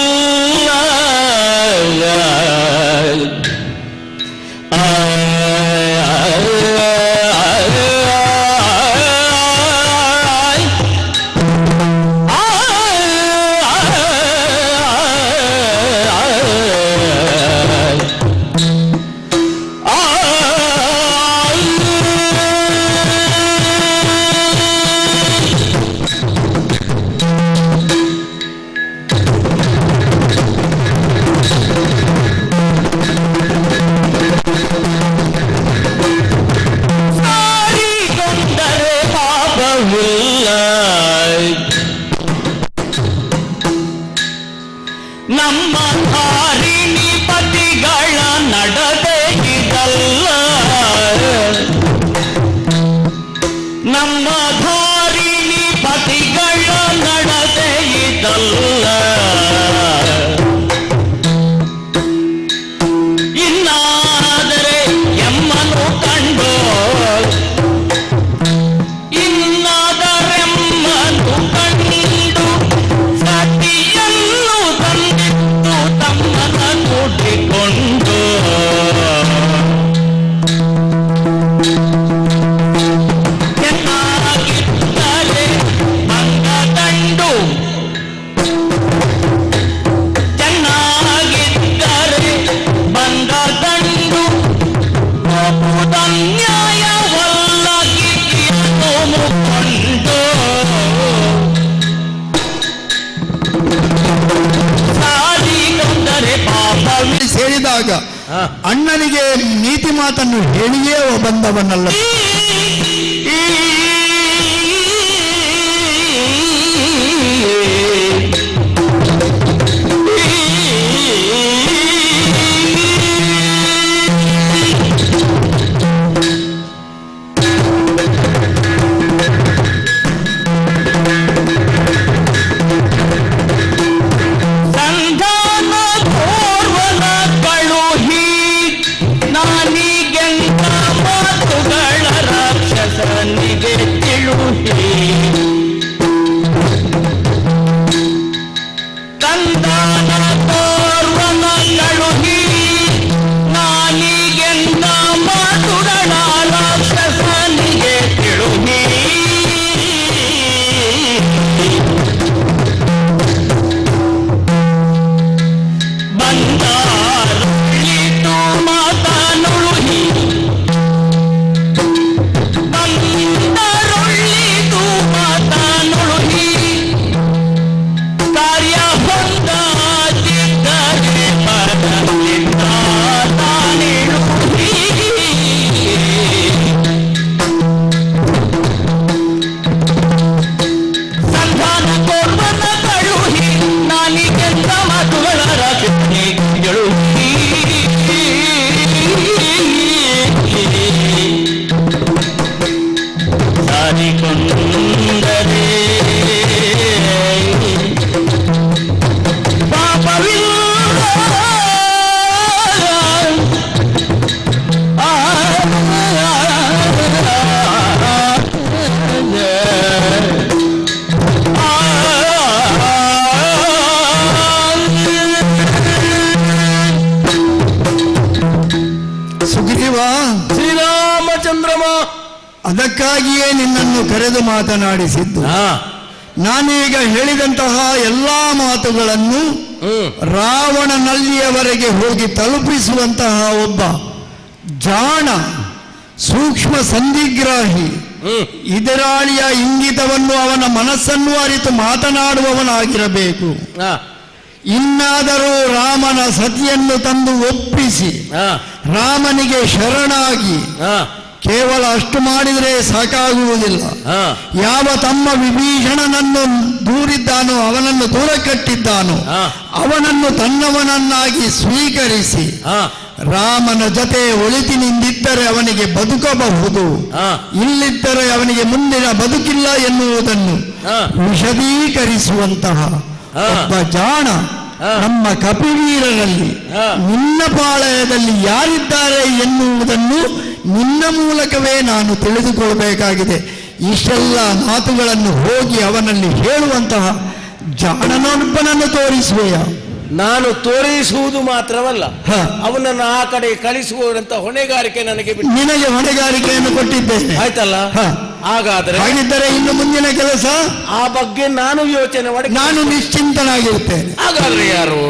ನಮ್ಮ ಧಾರಿಣಿ ಪತಿಗಳ ನಡತೆ ಇದಲ್ಲ, ನಮ್ಮ ಧಾರಿಣಿ ಪತಿಗಳ ನಡತೆ ಇದಲ್ಲ. ಇನ್ನಾದರೆ ಎಮ್ಮನು ಕಂಡು, ಇನ್ನಾದರೆಮ್ಮನು ಕಂಡು ಸತಿಯನ್ನು ತಂದಿತ್ತು ತಮ್ಮನ ಕೂಡಿಕೊಂಡು. ಚೆನ್ನಾಗಿದ್ದರೆ ಬಂದ ದಂಡು, ಚೆನ್ನಾಗಿದ್ದರೆ ಬಂದ ದಂಡು ನ್ಯಾಯವಲ್ಲ ಕಿರಿಯನ್ನು ಮುಕೊಂಡು. ಸಾರಿಕೊಂಡರೆ ಪಾಪ ಸೇರಿದಾಗ ಅಣ್ಣನಿಗೆ ನೀತಿ ಮಾತನ್ನು ಹೇಳಿಯೇ ಬಂದವನಲ್ಲ. ಅದಕ್ಕಾಗಿಯೇ ನಿನ್ನನ್ನು ಕರೆದು ಮಾತನಾಡಿಸಿದ್ದು. ನಾನೀಗ ಹೇಳಿದಂತಹ ಎಲ್ಲಾ ಮಾತುಗಳನ್ನು ರಾವಣನಲ್ಲಿಯವರೆಗೆ ಹೋಗಿ ತಲುಪಿಸುವಂತಹ ಒಬ್ಬ ಜಾಣ ಸೂಕ್ಷ್ಮ ಸಂಧಿಗ್ರಾಹಿ ಇದರಾಳಿಯ ಇಂಗಿತವನ್ನು ಅವನ ಮನಸ್ಸನ್ನು ಅರಿತು ಮಾತನಾಡುವವನಾಗಿರಬೇಕು. ಇನ್ನಾದರೂ ರಾಮನ ಸತಿಯನ್ನು ತಂದು ಒಪ್ಪಿಸಿ ರಾಮನಿಗೆ ಶರಣಾಗಿ ಕೇವಲ ಅಷ್ಟು ಮಾಡಿದರೆ ಸಾಕಾಗುವುದಿಲ್ಲ. ಯಾವ ತಮ್ಮ ವಿಭೀಷಣನನ್ನು ದೂರಿದ್ದಾನೋ ಅವನನ್ನು ದೂರ ಕಟ್ಟಿದ್ದಾನೋ ಅವನನ್ನು ತನ್ನವನನ್ನಾಗಿ ಸ್ವೀಕರಿಸಿ ರಾಮನ ಜೊತೆ ಒಳಿತಿನಿಂದಿದ್ದರೆ ಅವನಿಗೆ ಬದುಕಬಹುದು, ಇಲ್ಲಿದ್ದರೆ ಅವನಿಗೆ ಮುಂದಿನ ಬದುಕಿಲ್ಲ ಎನ್ನುವುದನ್ನು ವಿಶದೀಕರಿಸುವಂತಹ ಒಬ್ಬ ಜಾಣ ನಮ್ಮ ಕಪಿವೀರರಲ್ಲಿ ನಿನ್ನ ಪಾಳಯದಲ್ಲಿ ಯಾರಿದ್ದಾರೆ ಎನ್ನುವುದನ್ನು ನಿನ್ನ ಮೂಲಕವೇ ನಾನು ತಿಳಿದುಕೊಳ್ಳಬೇಕಾಗಿದೆ. ಇಷ್ಟೆಲ್ಲ ಮಾತುಗಳನ್ನು ಹೋಗಿ ಅವನಲ್ಲಿ ಹೇಳುವಂತಹ ಜಾಣನೊಬ್ಬನನ್ನು ತೋರಿಸುವೆಯ? ನಾನು ತೋರಿಸುವುದು ಮಾತ್ರವಲ್ಲ, ಅವನನ್ನು ಆ ಕಡೆ ಕಳಿಸುವಂತ ಹೊಣೆಗಾರಿಕೆ ನನಗೆ ನಿನಗೆ ಹೊಣೆಗಾರಿಕೆಯನ್ನು ಕೊಟ್ಟಿದ್ದೇನೆ, ಆಯ್ತಲ್ಲ? ಹಾಗಿದ್ದರೆ ಇನ್ನು ಮುಂದಿನ ಕೆಲಸ ಆ ಬಗ್ಗೆ ನಾನು ಯೋಚನೆ ಮಾಡಿ ನಾನು ನಿಶ್ಚಿಂತನಾಗಿರ್ತೇನೆ. ಹಾಗಾದ್ರೆ ಯಾರು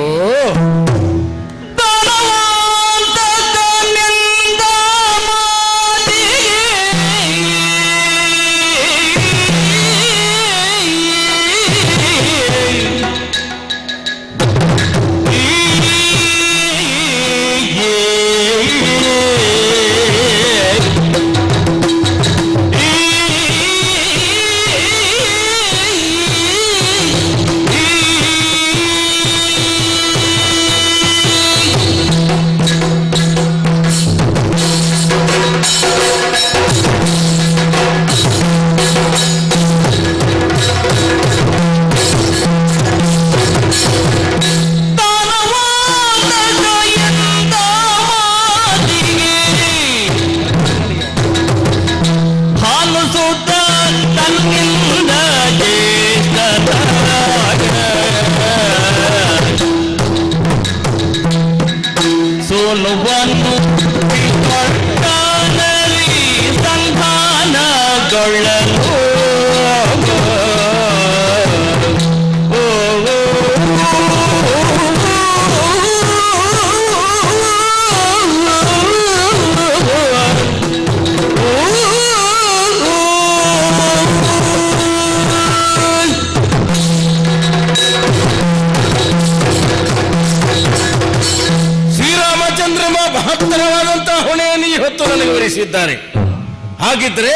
ಹಾಗಿದ್ರೆ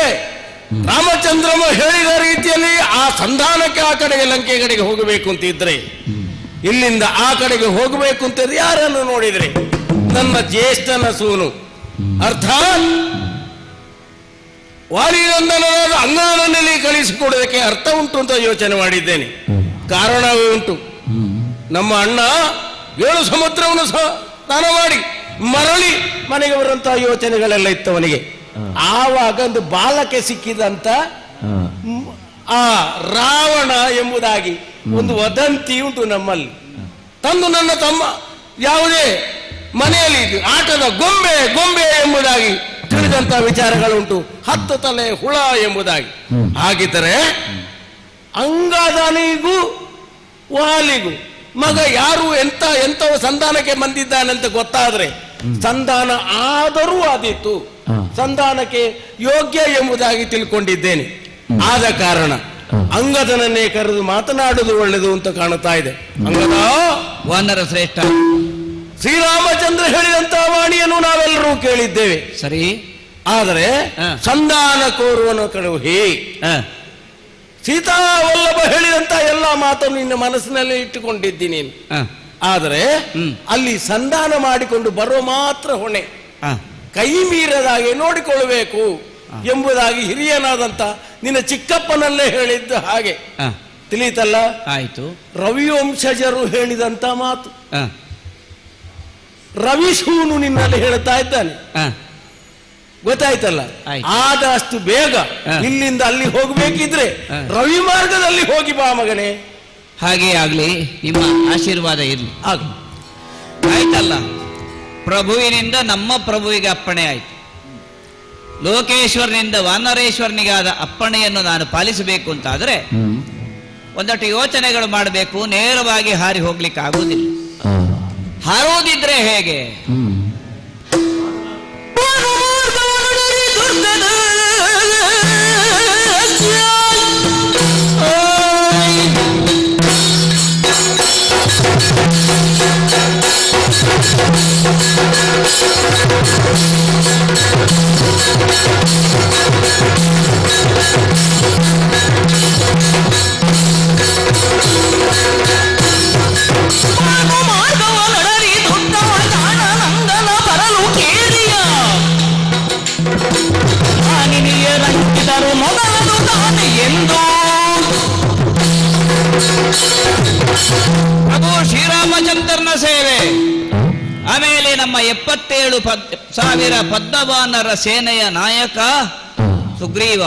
ರಾಮಚಂದ್ರಮ ಹೇಳಿದ ರೀತಿಯಲ್ಲಿ ಆ ಸಂಧಾನಕ್ಕೆ ಆ ಕಡೆಗೆ ಲಂಕೆ ಕಡೆಗೆ ಹೋಗಬೇಕು ಅಂತ ಇದ್ರೆ ಇಲ್ಲಿಂದ ಆ ಕಡೆಗೆ ಹೋಗಬೇಕು ಅಂತ ಯಾರನ್ನು ನೋಡಿದ್ರೆ ನನ್ನ ಜ್ಯೇಷ್ಠನ ಸೂನು ಅರ್ಥಾತ್ ವಾಲಿನಂದನರಾದ ಅಂಗನನ್ನಲ್ಲಿ ಕಳಿಸಿಕೊಡೋದಕ್ಕೆ ಅರ್ಥ ಉಂಟು ಅಂತ ಯೋಚನೆ ಮಾಡಿದ್ದೇನೆ. ಕಾರಣವೇ ಉಂಟು. ನಮ್ಮ ಅಣ್ಣ 7 ಸಮುದ್ರವನ್ನು ಸ್ನಾನ ಮಾಡಿ ಮರಳಿ ಮನೆಗೆ ಬರುವಂತಹ ಯೋಚನೆಗಳೆಲ್ಲ ಇತ್ತವನಿಗೆ. ಆವಾಗ ಒಂದು ಬಾಲಕ್ಕೆ ಸಿಕ್ಕಿದಂತ ಆ ರಾವಣ ಎಂಬುದಾಗಿ ಒಂದು ವದಂತಿ ಉಂಟು ನಮ್ಮಲ್ಲಿ. ತಂದು ನನ್ನ ತಮ್ಮ ಯಾವುದೇ ಮನೆಯಲ್ಲಿ ಆಟದ ಗೊಂಬೆ ಗೊಂಬೆ ಎಂಬುದಾಗಿ ತಿಳಿದಂತಹ ವಿಚಾರಗಳುಂಟು. 10 ತಲೆ ಹುಳ ಎಂಬುದಾಗಿ. ಹಾಗಿದ್ದರೆ ಅಂಗದನಿಗೂ ವಾಲಿಗೂ ಮಗ ಯಾರು ಎಂತ ಸಂಧಾನಕ್ಕೆ ಬಂದಿದ್ದಾನಂತ ಗೊತ್ತಾದ್ರೆ ಸಂಧಾನ ಆದರೂ ಆದೀತು, ಸಂಧಾನಕ್ಕೆ ಯೋಗ್ಯ ಎಂಬುದಾಗಿ ತಿಳ್ಕೊಂಡಿದ್ದೇನೆ. ಆದ ಕಾರಣ ಅಂಗದನನ್ನೇ ಕರೆದು ಮಾತನಾಡುವುದು ಒಳ್ಳೆಯದು ಅಂತ ಕಾಣುತ್ತಾ ಇದೆ. ಅಂಗದ ವಾನರ ಶ್ರೇಷ್ಠ, ಶ್ರೀರಾಮಚಂದ್ರ ಹೇಳಿದಂತಹ ವಾಣಿಯನ್ನು ನಾವೆಲ್ಲರೂ ಕೇಳಿದ್ದೇವೆ, ಸರಿ. ಆದರೆ ಸಂಧಾನ ಕೋರುವನು ಕಳುಹಿ ಸೀತಾವಲ್ಲಭ ಹೇಳಿದಂತ ಎಲ್ಲ ಮಾತನ್ನು ನಿನ್ನ ಮನಸ್ಸಿನಲ್ಲಿ ಇಟ್ಟುಕೊಂಡಿದ್ದೀನಿ. ಆದರೆ ಅಲ್ಲಿ ಸಂಧಾನ ಮಾಡಿಕೊಂಡು ಬರುವ ಮಾತ್ರ ಹೊಣೆ, ಕೈ ಮೀರದಾಗೆ ನೋಡಿಕೊಳ್ಳಬೇಕು ಎಂಬುದಾಗಿ ಹಿರಿಯನಾದಂತ ನಿನ್ನ ಚಿಕ್ಕಪ್ಪನಲ್ಲೇ ಹೇಳಿದ್ದು ಹಾಗೆ ತಿಳಿಯಿತಲ್ಲ. ಆಯ್ತು. ರವಿವಂಶಜರು ಹೇಳಿದಂತ ಮಾತು ರವಿಶೂನು ನಿನ್ನಲ್ಲಿ ಹೇಳ್ತಾ ಇದ್ದಾನೆ, ಗೊತ್ತಾಯ್ತಲ್ಲ. ಆದಷ್ಟು ಬೇಗ ಇಲ್ಲಿಂದ ಅಲ್ಲಿ ಹೋಗ್ಬೇಕಿದ್ರೆ ರವಿ ಮಾರ್ಗದಲ್ಲಿ ಹೋಗಿ ಬಾ ಮಗನೇ. ಹಾಗೆ ಆಗ್ಲಿ, ನಿಮ್ಮ ಆಶೀರ್ವಾದ ಇರ್ಲಿ. ಆಗ್ಲಿ ಆಯ್ತಲ್ಲ. ಪ್ರಭುವಿನಿಂದ ನಮ್ಮ ಪ್ರಭುವಿಗೆ ಅಪ್ಪಣೆ ಆಯ್ತು. ಲೋಕೇಶ್ವರನಿಂದ ವಾನರೇಶ್ವರನಿಗಾದ ಅಪ್ಪಣೆಯನ್ನು ನಾನು ಪಾಲಿಸಬೇಕು ಅಂತಾದರೆ ಒಂದಷ್ಟು ಯೋಚನೆಗಳು ಮಾಡಬೇಕು. ನೇರವಾಗಿ ಹಾರಿ ಹೋಗ್ಲಿಕ್ಕೆ ಆಗುವುದಿಲ್ಲ. ಹಾರೋದಿದ್ರೆ ಹೇಗೆ? ಪ್ರಭು ಶ್ರೀರಾಮಚಂದ್ರನ ಸೇವೆ, ಆಮೇಲೆ ನಮ್ಮ 77,000 ಪದ್ಮವಾನರ ಸೇನೆಯ ನಾಯಕ ಸುಗ್ರೀವ,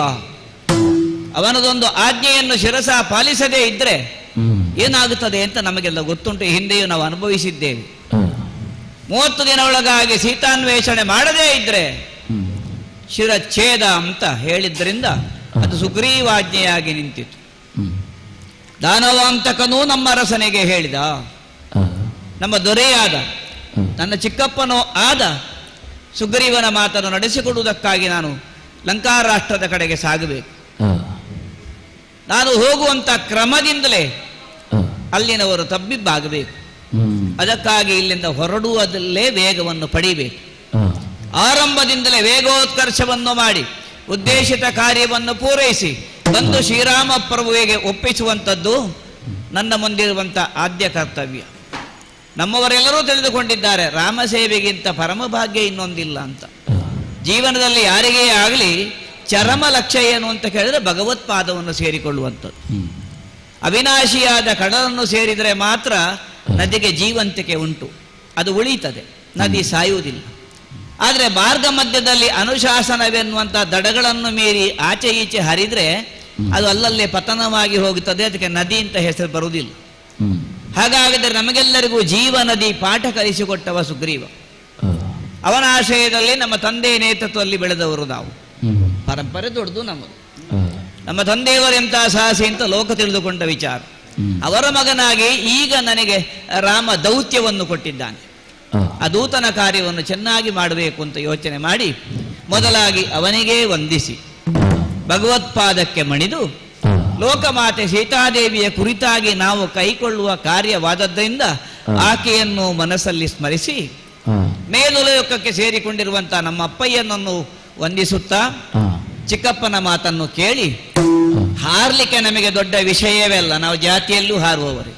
ಅವನದೊಂದು ಆಜ್ಞೆಯನ್ನು ಶಿರಸ ಪಾಲಿಸದೇ ಇದ್ರೆ ಏನಾಗುತ್ತದೆ ಅಂತ ನಮಗೆಲ್ಲ ಗೊತ್ತುಂಟು. ಹಿಂದೆಯೂ ನಾವು ಅನುಭವಿಸಿದ್ದೇವೆ. 30 ದಿನ ಒಳಗಾಗಿ ಸೀತಾನ್ವೇಷಣೆ ಮಾಡದೇ ಇದ್ರೆ ಶಿರಚ್ಛೇದ ಅಂತ ಹೇಳಿದ್ರಿಂದ ಅದು ಸುಗ್ರೀವಾಜ್ಞೆಯಾಗಿ ನಿಂತಿತು. ದಾನವಾಂತಕನೂ ನಮ್ಮ ಅರಸನಿಗೆ ಹೇಳಿದ, ನಮ್ಮ ದೊರೆಯಾದ ನನ್ನ ಚಿಕ್ಕಪ್ಪನೋ ಆದ ಸುಗ್ರೀವನ ಮಾತನ್ನು ನಡೆಸಿಕೊಡುವುದಕ್ಕಾಗಿ ನಾನು ಲಂಕಾ ರಾಷ್ಟ್ರದ ಕಡೆಗೆ ಸಾಗಬೇಕು. ನಾನು ಹೋಗುವಂತ ಕ್ರಮದಿಂದಲೇ ಅಲ್ಲಿನವರು ತಬ್ಬಿಬ್ಬಾಗಬೇಕು. ಅದಕ್ಕಾಗಿ ಇಲ್ಲಿಂದ ಹೊರಡುವುದಲ್ಲೇ ವೇಗವನ್ನು ಪಡೆಯಬೇಕು. ಆರಂಭದಿಂದಲೇ ವೇಗೋತ್ಕರ್ಷವನ್ನು ಮಾಡಿ ಉದ್ದೇಶಿತ ಕಾರ್ಯವನ್ನು ಪೂರೈಸಿ ಬಂದು ಶ್ರೀರಾಮ ಪ್ರಭುವಿಗೆ ಒಪ್ಪಿಸುವಂಥದ್ದು ನನ್ನ ಮುಂದಿರುವಂಥ ಆದ್ಯ ಕರ್ತವ್ಯ. ನಮ್ಮವರೆಲ್ಲರೂ ತಿಳಿದುಕೊಂಡಿದ್ದಾರೆ, ರಾಮ ಸೇವೆಗಿಂತ ಪರಮಭಾಗ್ಯ ಇನ್ನೊಂದಿಲ್ಲ ಅಂತ. ಜೀವನದಲ್ಲಿ ಯಾರಿಗೇ ಆಗಲಿ ಚರಮ ಲಕ್ಷ್ಯ ಏನು ಅಂತ ಕೇಳಿದ್ರೆ ಭಗವತ್ಪಾದವನ್ನು ಸೇರಿಕೊಳ್ಳುವಂಥದ್ದು. ಅವಿನಾಶಿಯಾದ ಕಡಲನ್ನು ಸೇರಿದರೆ ಮಾತ್ರ ನದಿಗೆ ಜೀವಂತಿಕೆ ಉಂಟು, ಅದು ಉಳಿತದೆ, ನದಿ ಸಾಯುವುದಿಲ್ಲ. ಆದರೆ ಮಾರ್ಗ ಮಧ್ಯದಲ್ಲಿ ಅನುಶಾಸನವೆನ್ನುವಂಥ ದಡಗಳನ್ನು ಮೀರಿ ಆಚೆ ಈಚೆ ಹರಿದ್ರೆ ಅದು ಅಲ್ಲಲ್ಲೇ ಪತನವಾಗಿ ಹೋಗುತ್ತದೆ. ಅದಕ್ಕೆ ನದಿ ಅಂತ ಹೆಸರು ಬರುವುದಿಲ್ಲ. ಹಾಗಾಗಿದ್ರೆ ನಮಗೆಲ್ಲರಿಗೂ ಜೀವ ನದಿ ಪಾಠ ಕಲಿಸಿಕೊಟ್ಟವ ಸುಗ್ರೀವ. ಅವನ ಆಶಯದಲ್ಲಿ ನಮ್ಮ ತಂದೆ ನೇತೃತ್ವದಲ್ಲಿ ಬೆಳೆದವರು ನಾವು. ಪರಂಪರೆ ದೊಡ್ಡದು ನಮ್ಮದು. ನಮ್ಮ ತಂದೆಯವರೆಂಥ ಸಾಹಸಿ ಅಂತ ಲೋಕ ತಿಳಿದುಕೊಂಡ ವಿಚಾರ. ಅವರ ಮಗನಾಗಿ ಈಗ ನನಗೆ ರಾಮ ದೌತ್ಯವನ್ನು ಕೊಟ್ಟಿದ್ದಾನೆ. ಆ ದೂತನ ಕಾರ್ಯವನ್ನು ಚೆನ್ನಾಗಿ ಮಾಡಬೇಕು ಅಂತ ಯೋಚನೆ ಮಾಡಿ ಮೊದಲಾಗಿ ಅವನಿಗೇ ವಂದಿಸಿ ಭಗವತ್ಪಾದಕ್ಕೆ ಮಣಿದು ಲೋಕಮಾತೆ ಸೀತಾದೇವಿಯ ಕುರಿತಾಗಿ ನಾವು ಕೈಕೊಳ್ಳುವ ಕಾರ್ಯವಾದದ್ದರಿಂದ ಆಕೆಯನ್ನು ಮನಸ್ಸಲ್ಲಿ ಸ್ಮರಿಸಿ ಮೇಲುಲೋಕಕ್ಕೆ ಸೇರಿಕೊಂಡಿರುವಂತಹ ನಮ್ಮ ಅಪ್ಪಯ್ಯನನ್ನು ವಂದಿಸುತ್ತಾ ಚಿಕ್ಕಪ್ಪನ ಮಾತನ್ನು ಕೇಳಿ ಹಾರ್ಲಿಕ್ಕೆ ನಮಗೆ ದೊಡ್ಡ ವಿಷಯವೇ ಅಲ್ಲ. ನಾವು ಜಾತಿಯಲ್ಲೂ ಹಾರುವವರು.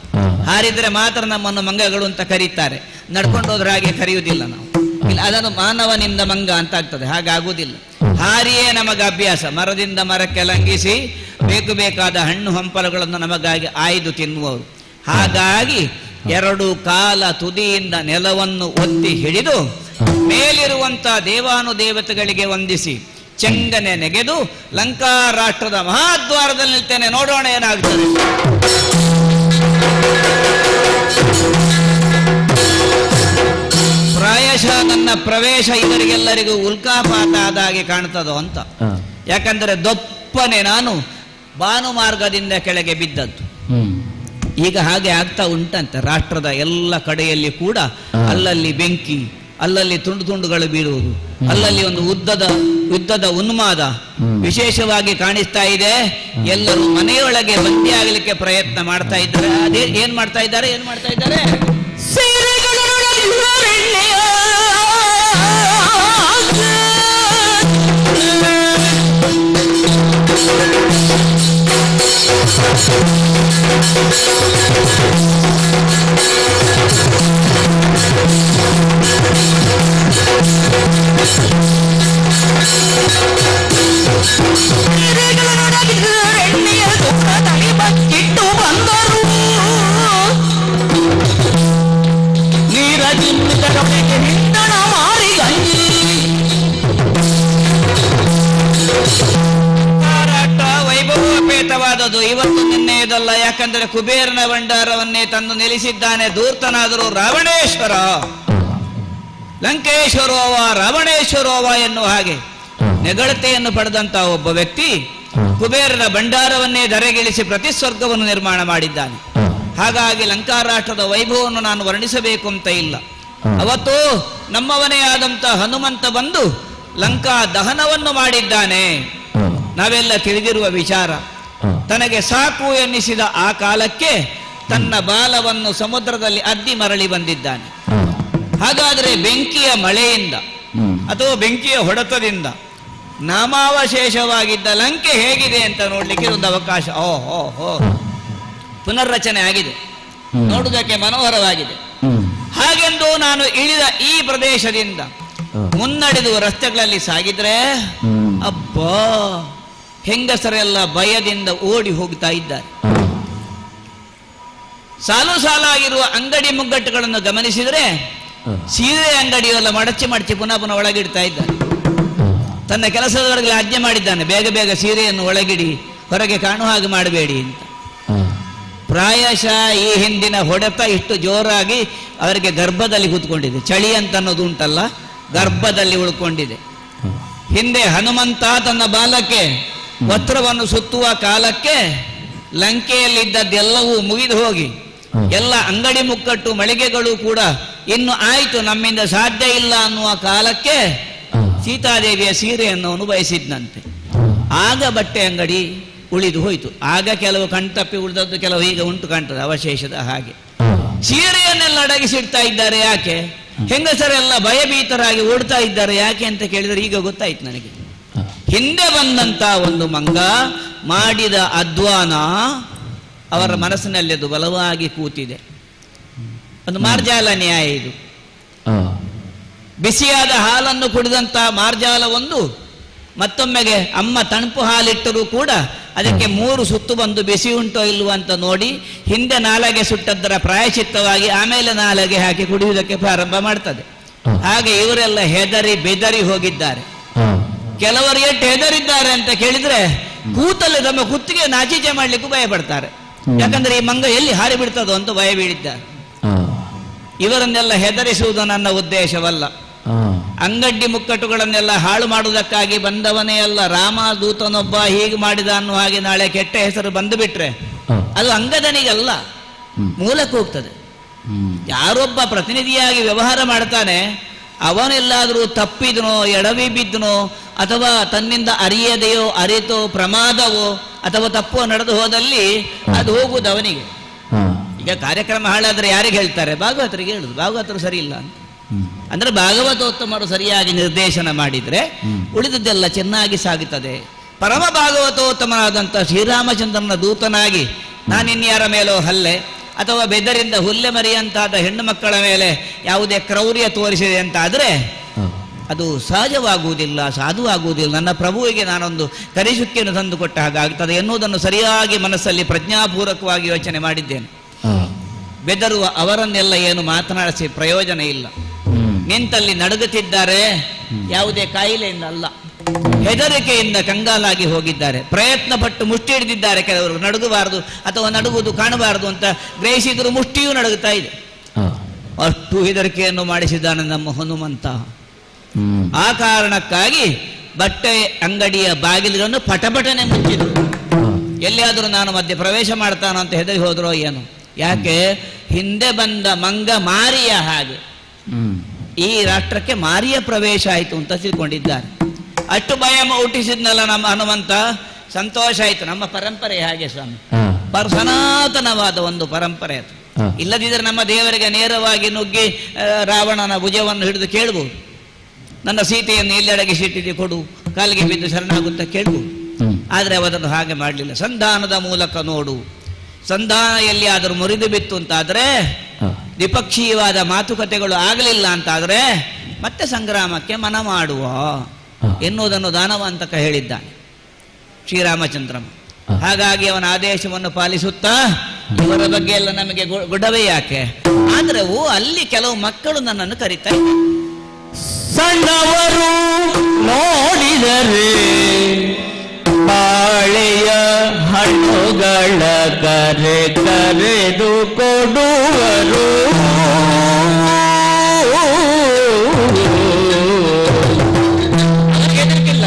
ಹಾರಿದ್ರೆ ಮಾತ್ರ ನಮ್ಮನ್ನು ಮಂಗಗಳು ಅಂತ ಕರೀತಾರೆ. ನಡ್ಕೊಂಡು ಹೋದ್ರೆ ಹಾಗೆ ಕರೆಯುವುದಿಲ್ಲ ನಾವು. ಇಲ್ಲ, ಅದನ್ನು ಮಾನವನಿಂದ ಮಂಗ ಅಂತ ಆಗ್ತದೆ. ಹಾಗಾಗುವುದಿಲ್ಲ. ಹಾರಿಯೇ ನಮಗೆ ಅಭ್ಯಾಸ. ಮರದಿಂದ ಮರಕ್ಕೆ ಲಂಘಿಸಿ ಬೇಕು ಬೇಕಾದ ಹಣ್ಣು ಹಂಪಲುಗಳನ್ನು ನಮಗಾಗಿ ಆಯ್ದು ತಿನ್ನುವರು. ಹಾಗಾಗಿ 2 ಕಾಲ ತುದಿಯಿಂದ ನೆಲವನ್ನು ಒತ್ತಿ ಹಿಡಿದು ಮೇಲಿರುವಂತ ದೇವಾನುದೇವತೆಗಳಿಗೆ ವಂದಿಸಿ ಚೆಂಗನೆ ನೆಗೆದು ಲಂಕಾ ರಾಷ್ಟ್ರದ ಮಹಾದ್ವಾರದಲ್ಲಿ ನಿಲ್ತೇನೆ. ನೋಡೋಣ ಏನಾಗ್ತದೆ. ಪ್ರಾಯಶಃ ನನ್ನ ಪ್ರವೇಶ ಇವರಿಗೆಲ್ಲರಿಗೂ ಉಲ್ಕಾಪಾತ ಆದಾಗೆ ಕಾಣ್ತದೋ ಅಂತ. ಯಾಕಂದ್ರೆ ದೊಪ್ಪನೆ ನಾನು ಭಾನುಮಾರ್ಗದಿಂದ ಕೆಳಗೆ ಬಿದ್ದದ್ದು. ಈಗ ಹಾಗೆ ಆಗ್ತಾ ಉಂಟಂತೆ. ರಾಷ್ಟ್ರದ ಎಲ್ಲ ಕಡೆಯಲ್ಲಿ ಕೂಡ ಅಲ್ಲಲ್ಲಿ ಬೆಂಕಿ, ಅಲ್ಲಲ್ಲಿ ತುಂಡು ತುಂಡುಗಳು ಬೀಳುವುದು, ಅಲ್ಲಲ್ಲಿ ಒಂದು ಯುದ್ಧದ ಉನ್ಮಾದ ವಿಶೇಷವಾಗಿ ಕಾಣಿಸ್ತಾ ಇದೆ. ಎಲ್ಲರೂ ಮನೆಯೊಳಗೆ ಬಂದಿಯಾಗಲಿಕ್ಕೆ ಪ್ರಯತ್ನ ಮಾಡ್ತಾ ಇದ್ದಾರೆ. ಅದೇ ಏನ್ ಮಾಡ್ತಾ ಇದ್ದಾರೆ? ವೈಭವೋಪೇತವಾದದ್ದು ಇವತ್ತು ನಿನ್ನೆಯದಲ್ಲ. ಯಾಕಂದ್ರೆ ಕುಬೇರನ ಭಂಡಾರವನ್ನೇ ತಂದು ನೆಲೆಸಿದ್ದಾನೆ ಧೂರ್ತನಾದರೂ ರಾವಣೇಶ್ವರ. ಲಂಕೇಶ್ವರೋವ ರಾವಣೇಶ್ವರೋವ ಎನ್ನುವ ಹಾಗೆ ನೆಗಳತೆಯನ್ನು ಪಡೆದಂತ ಒಬ್ಬ ವ್ಯಕ್ತಿ ಕುಬೇರನ ಭಂಡಾರವನ್ನೇ ಧರೆಗಿಳಿಸಿ ಪ್ರತಿಸ್ವರ್ಗವನ್ನು ನಿರ್ಮಾಣ ಮಾಡಿದ್ದಾನೆ. ಹಾಗಾಗಿ ಲಂಕಾ ರಾಷ್ಟ್ರದ ವೈಭವವನ್ನು ನಾನು ವರ್ಣಿಸಬೇಕು ಅಂತ ಇಲ್ಲ. ಅವತ್ತು ನಮ್ಮವನೇ ಆದಂತ ಹನುಮಂತ ಬಂದು ಲಂಕಾ ದಹನವನ್ನು ಮಾಡಿದ್ದಾನೆ. ನಾವೆಲ್ಲ ತಿಳಿದಿರುವ ವಿಚಾರ. ತನಗೆ ಸಾಕು ಎನ್ನಿಸಿದ ಆ ಕಾಲಕ್ಕೆ ತನ್ನ ಬಾಲವನ್ನು ಸಮುದ್ರದಲ್ಲಿ ಅದ್ದಿ ಮರಳಿ ಬಂದಿದ್ದಾನೆ. ಹಾಗಾದರೆ ಬೆಂಕಿಯ ಮಳೆಯಿಂದ ಅಥವಾ ಬೆಂಕಿಯ ಹೊಡೆತದಿಂದ ನಾಮಾವಶೇಷವಾಗಿದ್ದ ಲಂಕೆ ಹೇಗಿದೆ ಅಂತ ನೋಡ್ಲಿಕ್ಕೆ ಒಂದು ಅವಕಾಶ. ಓಹೋ ಪುನರ್ರಚನೆ ಆಗಿದೆ, ನೋಡುವುದಕ್ಕೆ ಮನೋಹರವಾಗಿದೆ. ಹಾಗೆಂದು ನಾನು ಇಳಿದ ಈ ಪ್ರದೇಶದಿಂದ ಮುನ್ನಡೆದು ರಸ್ತೆಗಳಲ್ಲಿ ಸಾಗಿದ್ರೆ ಅಬ್ಬಾ, ಹೆಂಗಸರೆಲ್ಲ ಭಯದಿಂದ ಓಡಿ ಹೋಗ್ತಾ ಇದ್ದಾರೆ. ಸಾಲು ಸಾಲಾಗಿರುವ ಅಂಗಡಿ ಮುಗ್ಗಟ್ಟುಗಳನ್ನು ಗಮನಿಸಿದರೆ ಸೀರೆ ಅಂಗಡಿಯೆಲ್ಲ ಮಡಚಿ ಪುನಃ ಒಳಗಿಡ್ತಾ ಇದ್ದಾರೆ. ತನ್ನ ಕೆಲಸದವರಿಗೆ ಆಜ್ಞೆ ಮಾಡಿದ್ದಾನೆ, ಬೇಗ ಬೇಗ ಸೀರೆಯನ್ನು ಒಳಗಿಡಿ, ಹೊರಗೆ ಕಾಣುವ ಹಾಗೆ ಮಾಡಬೇಡಿ ಅಂತ. ಪ್ರಾಯಶಃ ಈ ಹಿಂದಿನ ಹೊಡೆತ ಇಷ್ಟು ಜೋರಾಗಿ ಅವರಿಗೆ ಗರ್ಭದಲ್ಲಿ ಕೂತ್ಕೊಂಡಿದೆ. ಚಳಿ ಅಂತ ಅನ್ನೋದು ಉಂಟಲ್ಲ, ಗರ್ಭದಲ್ಲಿ ಉಳ್ಕೊಂಡಿದೆ. ಹಿಂದೆ ಹನುಮಂತ ತನ್ನ ಬಾಲಕ್ಕೆ ವಸ್ತ್ರವನ್ನು ಸುತ್ತುವ ಕಾಲಕ್ಕೆ ಲಂಕೆಯಲ್ಲಿದ್ದದ್ದೆಲ್ಲವೂ ಮುಗಿದು ಹೋಗಿ ಎಲ್ಲ ಅಂಗಡಿ ಮುಕ್ಕಟ್ಟು ಮಳಿಗೆಗಳು ಕೂಡ ಇನ್ನು ಆಯ್ತು, ನಮ್ಮಿಂದ ಸಾಧ್ಯ ಇಲ್ಲ ಅನ್ನುವ ಕಾಲಕ್ಕೆ ಸೀತಾದೇವಿಯ ಸೀರೆಯನ್ನು ಅವನು ಬಯಸಿದ್ನಂತೆ. ಆಗ ಬಟ್ಟೆ ಅಂಗಡಿ ಉಳಿದು ಹೋಯಿತು. ಆಗ ಕೆಲವು ಕಣ್ತಪ್ಪಿ ಉಳಿದದ್ದು, ಕೆಲವು ಈಗ ಉಂಟು ಕಾಣ್ತದೆ ಅವಶೇಷದ ಹಾಗೆ. ಸೀರೆಯನ್ನೆಲ್ಲ ಅಡಗಿಸಿಡ್ತಾ ಇದ್ದಾರೆ ಯಾಕೆ? ಹೆಂಗಸರೆಲ್ಲ ಭಯಭೀತರಾಗಿ ಓಡ್ತಾ ಇದ್ದಾರೆ ಯಾಕೆ ಅಂತ ಕೇಳಿದರೆ ಈಗ ಗೊತ್ತಾಯ್ತು ನನಗೆ. ಹಿಂದೆ ಬಂದಂತ ಒಂದು ಮಂಗ ಮಾಡಿದ ಅಧ್ವಾನ ಅವರ ಮನಸ್ಸಿನಲ್ಲಿ ಅದು ಬಲವಾಗಿ ಕೂತಿದೆ. ಒಂದು ಮಾರ್ಜಾಲ ನ್ಯಾಯ ಇದು. ಬಿಸಿಯಾದ ಹಾಲನ್ನು ಕುಡಿದಂತ ಮಾರ್ಜಾಲ ಒಂದು ಮತ್ತೊಮ್ಮೆಗೆ ಅಮ್ಮ ತಣುಪು ಹಾಲಿಟ್ಟರೂ ಕೂಡ ಅದಕ್ಕೆ 3 ಸುತ್ತು ಬಂದು ಬಿಸಿ ಉಂಟೋ ಇಲ್ವೋ ಅಂತ ನೋಡಿ ಹಿಂದೆ ನಾಲಗೆ ಸುಟ್ಟದ್ದರ ಪ್ರಾಯಶ್ಚಿತ್ತವಾಗಿ ಆಮೇಲೆ ನಾಲಗೆ ಹಾಕಿ ಕುಡಿಯುವುದಕ್ಕೆ ಪ್ರಾರಂಭ ಮಾಡ್ತದೆ. ಹಾಗೆ ಇವರೆಲ್ಲ ಹೆದರಿ ಬೆದರಿ ಹೋಗಿದ್ದಾರೆ. ಕೆಲವರು ಎಷ್ಟು ಹೆದರಿದ್ದಾರೆ ಅಂತ ಕೇಳಿದ್ರೆ ಕೂತಲ್ಲಿ ತಮ್ಮ ಕುತ್ತಿಗೆ ನಾಚಿಕೆ ಮಾಡ್ಲಿಕ್ಕೂ ಭಯ ಪಡ್ತಾರೆ. ಯಾಕಂದ್ರೆ ಈ ಮಂಗ ಎಲ್ಲಿ ಹಾರಿ ಬಿಡ್ತದೋ ಅಂತ ಭಯ ಬೀಳಿದ್ದಾರೆ. ಇವರನ್ನೆಲ್ಲ ಹೆದರಿಸುವುದು ನನ್ನ ಉದ್ದೇಶವಲ್ಲ. ಅಂಗಡ್ಡಿ ಮುಕ್ಕಟ್ಟುಗಳನ್ನೆಲ್ಲ ಹಾಳು ಮಾಡುವುದಕ್ಕಾಗಿ ಬಂದವನೇ ಅಲ್ಲ. ರಾಮ ದೂತನೊಬ್ಬ ಹೀಗೆ ಮಾಡಿದ ಅನ್ನುವ ಹಾಗೆ ನಾಳೆ ಕೆಟ್ಟ ಹೆಸರು ಬಂದು ಬಿಟ್ರೆ ಅದು ಅಂಗದನಿಗಲ್ಲ, ಮೂಲಕ್ಕೆ ಹೋಗ್ತದೆ. ಯಾರೊಬ್ಬ ಪ್ರತಿನಿಧಿಯಾಗಿ ವ್ಯವಹಾರ ಮಾಡ್ತಾನೆ ಅವನೆಲ್ಲಾದರೂ ತಪ್ಪಿದನೋ ಎಡವಿ ಬಿದ್ದನೋ ಅಥವಾ ತನ್ನಿಂದ ಅರಿಯದೆಯೋ ಅರಿತೋ ಪ್ರಮಾದವೋ ಅಥವಾ ತಪ್ಪೋ ನಡೆದು ಹೋದಲ್ಲಿ ಅದು ಹೋಗುವುದು ಅವನಿಗೆ. ಈಗ ಕಾರ್ಯಕ್ರಮ ಹಾಳಾದ್ರೆ ಯಾರಿಗೆ ಹೇಳ್ತಾರೆ? ಭಾಗವತರಿಗೆ ಹೇಳುದು. ಭಾಗವತರು ಸರಿ ಇಲ್ಲ ಅಂತ ಅಂದ್ರೆ ಭಾಗವತೋತ್ತಮರು ಸರಿಯಾಗಿ ನಿರ್ದೇಶನ ಮಾಡಿದ್ರೆ ಉಳಿದದ್ದೆಲ್ಲ ಚೆನ್ನಾಗಿ ಸಾಗುತ್ತದೆ. ಪರಮ ಭಾಗವತೋತ್ತಮನಾದಂಥ ಶ್ರೀರಾಮಚಂದ್ರನ ದೂತನಾಗಿ ನಾನಿನ್ಯಾರ ಮೇಲೋ ಹಲ್ಲೆ ಅಥವಾ ಬೆದರಿಂದ ಹುಲ್ಲೆ ಮರಿಯಂತಾದ ಹೆಣ್ಣು ಮಕ್ಕಳ ಮೇಲೆ ಯಾವುದೇ ಕ್ರೌರ್ಯ ತೋರಿಸಿದೆ ಅಂತ ಆದರೆ ಅದು ಸಹಜವಾಗುವುದಿಲ್ಲ, ಸಾಧುವಾಗುವುದಿಲ್ಲ. ನನ್ನ ಪ್ರಭುವಿಗೆ ನಾನೊಂದು ಕರಿಸುಕ್ಕಿಯನ್ನು ತಂದು ಕೊಟ್ಟ ಹಾಗಾಗ್ತದೆ ಎನ್ನುವುದನ್ನು ಸರಿಯಾಗಿ ಮನಸ್ಸಲ್ಲಿ ಪ್ರಜ್ಞಾಪೂರ್ವಕವಾಗಿ ಯೋಚನೆ ಮಾಡಿದ್ದೇನೆ. ಬೆದರುವ ಅವರನ್ನೆಲ್ಲ ಏನು ಮಾತನಾಡಿಸಿ ಪ್ರಯೋಜನ ಇಲ್ಲ. ನಿಂತಲ್ಲಿ ನಡುಗುತ್ತಿದ್ದಾರೆ, ಯಾವುದೇ ಕಾಯಿಲೆಯಿಂದ ಅಲ್ಲ, ಹೆದರಿಕೆಯಿಂದ ಕಂಗಾಲಾಗಿ ಹೋಗಿದ್ದಾರೆ. ಪ್ರಯತ್ನ ಪಟ್ಟು ಮುಷ್ಟಿ ಹಿಡಿದಿದ್ದಾರೆ. ಕೆಲವರು ನಡುಗಬಾರದು ಅಥವಾ ನಡುಗುವುದು ಕಾಣಬಾರದು ಅಂತ ಗ್ರಹಿಸಿದ್ರು ಮುಷ್ಟಿಯೂ ನಡುಗುತ್ತಾ ಇದೆ. ಅಷ್ಟು ಹೆದರಿಕೆಯನ್ನು ಮಾಡಿಸಿದ್ದಾನೆ ನಮ್ಮ ಹನುಮಂತ. ಆ ಕಾರಣಕ್ಕಾಗಿ ಬಟ್ಟೆ ಅಂಗಡಿಯ ಬಾಗಿಲನ್ನು ಪಟಪಟನೆ ಮುಚ್ಚಿದ್ರು. ಎಲ್ಲಿಯಾದರೂ ನಾನು ಮಧ್ಯೆ ಪ್ರವೇಶ ಮಾಡ್ತಾನೋ ಅಂತ ಹೆದರಿ ಹೋದ್ರೋ ಏನು? ಯಾಕೆ? ಹಿಂದೆ ಬಂದ ಮಂಗ ಮಾರಿಯ ಹಾಗೆ ಈ ರಾಷ್ಟ್ರಕ್ಕೆ ಮಾರಿಯ ಪ್ರವೇಶ ಆಯಿತು ಅಂತ ತಿಳ್ಕೊಂಡಿದ್ದಾರೆ. ಅಷ್ಟು ಭಯ ಹುಟ್ಟಿಸಿದ್ನಲ್ಲ ನಮ್ಮ ಹನುಮಂತ. ಸಂತೋಷ ಆಯಿತು. ನಮ್ಮ ಪರಂಪರೆ ಹಾಗೆ ಸ್ವಾಮಿ, ಸನಾತನವಾದ ಒಂದು ಪರಂಪರೆ ಅದು. ಇಲ್ಲದಿದ್ದರೆ ನಮ್ಮ ದೇವರಿಗೆ ನೇರವಾಗಿ ನುಗ್ಗಿ ರಾವಣನ ಭುಜವನ್ನು ಹಿಡಿದು ಕೇಳ್ಬೋದು, ನನ್ನ ಸೀತೆಯನ್ನು ಇಲ್ಲಿ ಅಡಗಿಸಿಟ್ಟಿದೆ ಕೊಡು, ಕಾಲಿಗೆ ಬಿದ್ದು ಶರಣಾಗುತ್ತಾ ಕೇಳ್ಬೋದು. ಆದರೆ ಅವರನ್ನು ಹಾಗೆ ಮಾಡಲಿಲ್ಲ. ಸಂಧಾನದ ಮೂಲಕ ನೋಡು. ಸಂಧಾನ ಎಲ್ಲಿಯಾದರೂ ಮುರಿದು ಬಿತ್ತು ಅಂತಾದರೆ, ದ್ವಿಪಕ್ಷೀಯವಾದ ಮಾತುಕತೆಗಳು ಆಗಲಿಲ್ಲ ಅಂತಾದರೆ ಮತ್ತೆ ಸಂಗ್ರಾಮಕ್ಕೆ ಮನ ಮಾಡುವ ಎನ್ನುವುದನ್ನು ದಾನವಂತಕ ಹೇಳಿದ್ದಾನೆ ಶ್ರೀರಾಮಚಂದ್ರ. ಹಾಗಾಗಿ ಅವನ ಆದೇಶವನ್ನು ಪಾಲಿಸುತ್ತಾ ಇವರ ಬಗ್ಗೆ ಎಲ್ಲ ನಮಗೆ ಗೊಡವೆ ಯಾಕೆ? ಆದ್ರೆ ಅಲ್ಲಿ ಕೆಲವು ಮಕ್ಕಳು ನನ್ನನ್ನು ಕರೀತಾ ಇದ್ದಾರೆ. ಸಣ್ಣವರು ನೋಡಿದರೆ ಬಾಳೆಯ ಹಣ್ಣುಗಳ ಕರೆದು ಕೊಡುವರು. ಹೆದರಿಕಿಲ್ಲ,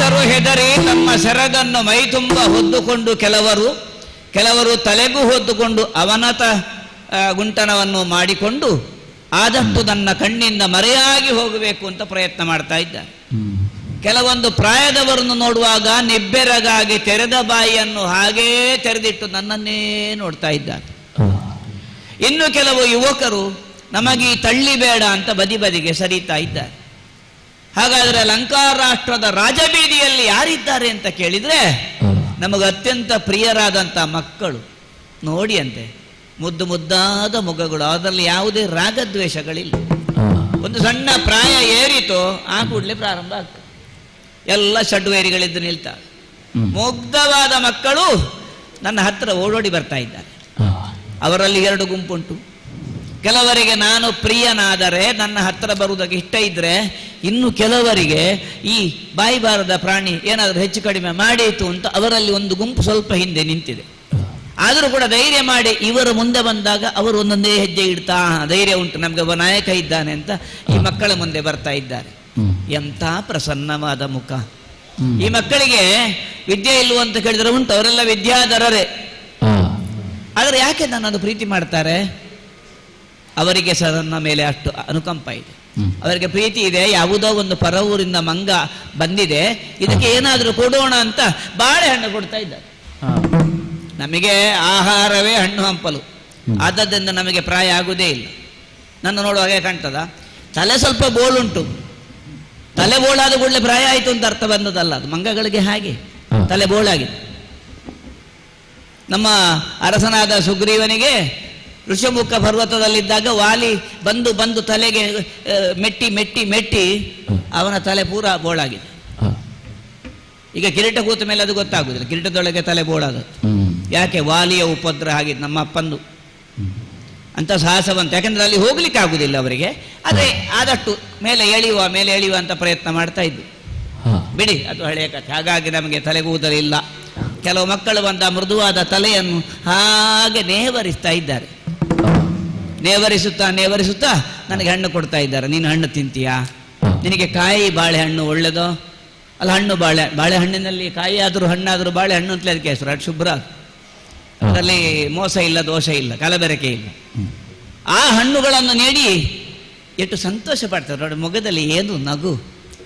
ರಾಕ್ಷಸರು ಹೆದರಿ ತಮ್ಮ ಸೆರಗನ್ನು ಮೈತುಂಬ ಹೊದ್ದುಕೊಂಡು ಕೆಲವರು ತಲೆಗೂ ಹೊದ್ದುಕೊಂಡು ಅವನತ ಗುಂಟನವನ್ನು ಮಾಡಿಕೊಂಡು ಆದಷ್ಟು ನನ್ನ ಕಣ್ಣಿಂದ ಮರೆಯಾಗಿ ಹೋಗಬೇಕು ಅಂತ ಪ್ರಯತ್ನ ಮಾಡ್ತಾ ಇದ್ದಾರೆ. ಕೆಲವೊಂದು ಪ್ರಾಯದವರನ್ನು ನೋಡುವಾಗ ನಿಬ್ಬೆರಗಾಗಿ ತೆರೆದ ಬಾಯಿಯನ್ನು ಹಾಗೇ ತೆರೆದಿಟ್ಟು ನನ್ನನ್ನೇ ನೋಡ್ತಾ ಇದ್ದಾರೆ. ಇನ್ನು ಕೆಲವು ಯುವಕರು ನಮಗೆ ಈ ತಳ್ಳಿ ಬೇಡ ಅಂತ ಬದಿಗೆ ಸರಿತಾ ಇದ್ದಾರೆ. ಹಾಗಾದರೆ ಲಂಕಾ ರಾಷ್ಟ್ರದ ರಾಜಬೀದಿಯಲ್ಲಿ ಯಾರಿದ್ದಾರೆ ಅಂತ ಕೇಳಿದ್ರೆ ನಮಗೆ ಅತ್ಯಂತ ಪ್ರಿಯರಾದಂಥ ಮಕ್ಕಳು. ನೋಡಿ ಅಂತೆ, ಮುದ್ದು ಮುದ್ದಾದ ಮುಖಗಳು, ಅದರಲ್ಲಿ ಯಾವುದೇ ರಾಗದ್ವೇಷಗಳಿಲ್ಲ. ಒಂದು ಸಣ್ಣ ಪ್ರಾಯ ಏರಿತೋ ಆ ಕೂಡಲೇ ಪ್ರಾರಂಭ ಆಗ್ತದೆ. ಎಲ್ಲ ಷಡ್ವೇರಿಗಳಿದ್ದು ನಿಲ್ತಾರೆ. ಮುಗ್ಧವಾದ ಮಕ್ಕಳು ನನ್ನ ಹತ್ರ ಓಡೋಡಿ ಬರ್ತಾ ಇದ್ದಾರೆ. ಅವರಲ್ಲಿ 2 ಗುಂಪುಂಟು. ಕೆಲವರಿಗೆ ನಾನು ಪ್ರಿಯನಾದರೆ ನನ್ನ ಹತ್ರ ಬರುವುದಕ್ಕೆ ಇಷ್ಟ ಇದ್ರೆ, ಇನ್ನು ಕೆಲವರಿಗೆ ಈ ಬಾಯಿ ಬಾರದ ಪ್ರಾಣಿ ಏನಾದರೂ ಹೆಚ್ಚು ಕಡಿಮೆ ಮಾಡೀತು ಅಂತ ಅವರಲ್ಲಿ ಒಂದು ಗುಂಪು ಸ್ವಲ್ಪ ಹಿಂದೆ ನಿಂತಿದೆ. ಆದರೂ ಕೂಡ ಧೈರ್ಯ ಮಾಡಿ ಇವರು ಮುಂದೆ ಬಂದಾಗ ಅವರು ಒಂದೊಂದೇ ಹೆಜ್ಜೆ ಇಡ್ತಾ, ಧೈರ್ಯ ಉಂಟು, ನಮ್ಗೆ ಒಬ್ಬ ನಾಯಕ ಇದ್ದಾನೆ ಅಂತ ಈ ಮಕ್ಕಳ ಮುಂದೆ ಬರ್ತಾ ಇದ್ದಾರೆ. ಎಂಥ ಪ್ರಸನ್ನವಾದ ಮುಖ. ಈ ಮಕ್ಕಳಿಗೆ ವಿದ್ಯೆ ಇಲ್ವ ಅಂತ ಕೇಳಿದ್ರೆ ಉಂಟು, ಅವರೆಲ್ಲ ವಿದ್ಯಾಧರರೇ. ಆದರೆ ಯಾಕೆ ನನ್ನನ್ನು ಪ್ರೀತಿ ಮಾಡ್ತಾರೆ? ಅವರಿಗೆ ಸಹ ನನ್ನ ಮೇಲೆ ಅಷ್ಟು ಅನುಕಂಪ ಇದೆ, ಅವರಿಗೆ ಪ್ರೀತಿ ಇದೆ. ಯಾವುದೋ ಒಂದು ಪರ ಊರಿಂದ ಮಂಗ ಬಂದಿದೆ, ಇದಕ್ಕೆ ಏನಾದರೂ ಕೊಡೋಣ ಅಂತ ಬಾಳೆಹಣ್ಣು ಕೊಡ್ತಾ ಇದ್ದಾರೆ. ನಮಗೆ ಆಹಾರವೇ ಹಣ್ಣು ಹಂಪಲು, ಆದದ್ದರಿಂದ ನಮಗೆ ಪ್ರಾಯ ಆಗುವುದೇ ಇಲ್ಲ. ನನ್ನ ನೋಡುವಾಗೆ ಕಾಣ್ತದ? ತಲೆ ಸ್ವಲ್ಪ ಬೋಳುಂಟು, ತಲೆ ಬೋಳಾದ ಕೂಡಲೇ ಪ್ರಾಯ ಆಯಿತು ಅಂತ ಅರ್ಥ ಬಂದದಲ್ಲ. ಅದು ಮಂಗಗಳಿಗೆ ಹಾಗೆ ತಲೆ ಬೋಳಾಗಿದೆ. ನಮ್ಮ ಅರಸನಾದ ಸುಗ್ರೀವನಿಗೆ ಋಷಮುಖ ಪರ್ವತದಲ್ಲಿದ್ದಾಗ ವಾಲಿ ಬಂದು ತಲೆಗೆ ಮೆಟ್ಟಿ ಅವನ ತಲೆ ಪೂರ ಬೋಳಾಗಿದೆ. ಈಗ ಕಿರೀಟ ಕೂತ ಮೇಲೆ ಅದು ಗೊತ್ತಾಗುದಿಲ್ಲ, ಕಿರೀಟದೊಳಗೆ ತಲೆ ಬೋಳಾದ. ಯಾಕೆ? ವಾಲಿಯ ಉಪದ್ರ ಆಗಿದ್ದು ನಮ್ಮ ಅಪ್ಪಂದು ಅಂತ ಸಾಹಸವಂತ. ಯಾಕಂದ್ರೆ ಅಲ್ಲಿ ಹೋಗ್ಲಿಕ್ಕೆ ಆಗುದಿಲ್ಲ ಅವರಿಗೆ. ಆದರೆ ಆದಷ್ಟು ಮೇಲೆ ಎಳೆಯುವ ಅಂತ ಪ್ರಯತ್ನ ಮಾಡ್ತಾ ಇದ್ದು. ಬಿಡಿ, ಅದು ಹಳೆಯ ಕಥೆ. ಹಾಗಾಗಿ ನಮಗೆ ತಲೆಗೂದಲಿಲ್ಲ. ಕೆಲವು ಮಕ್ಕಳು ಬಂದ ಮೃದುವಾದ ತಲೆಯನ್ನು ಹಾಗೆ ನೇವರಿಸ್ತಾ ಇದ್ದಾರೆ. ನೇವರಿಸುತ್ತಾ ನನಗೆ ಹಣ್ಣು ಕೊಡ್ತಾ ಇದ್ದಾರೆ. ನೀನು ಹಣ್ಣು ತಿಂತೀಯಾ? ನಿನಗೆ ಕಾಯಿ ಬಾಳೆಹಣ್ಣು ಒಳ್ಳೆದೋ? ಅಲ್ಲ, ಹಣ್ಣು ಬಾಳೆಹಣ್ಣಿನಲ್ಲಿ ಕಾಯಿ ಆದರೂ ಹಣ್ಣಾದರೂ ಬಾಳೆಹಣ್ಣು ಅಂತಲೇ ಅದಕ್ಕೆ ಹೆಸರು. ಅದು ಶುಭ್ರ, ಅದರಲ್ಲಿ ಮೋಸ ಇಲ್ಲ, ದೋಷ ಇಲ್ಲ, ಕಲಬೆರಕೆ ಇಲ್ಲ. ಆ ಹಣ್ಣುಗಳನ್ನು ನೀಡಿ ಎಷ್ಟು ಸಂತೋಷ ಪಡ್ತಾರೆ ನೋಡಿ. ಮೊಗದಲ್ಲಿ ಏನು ನಗು,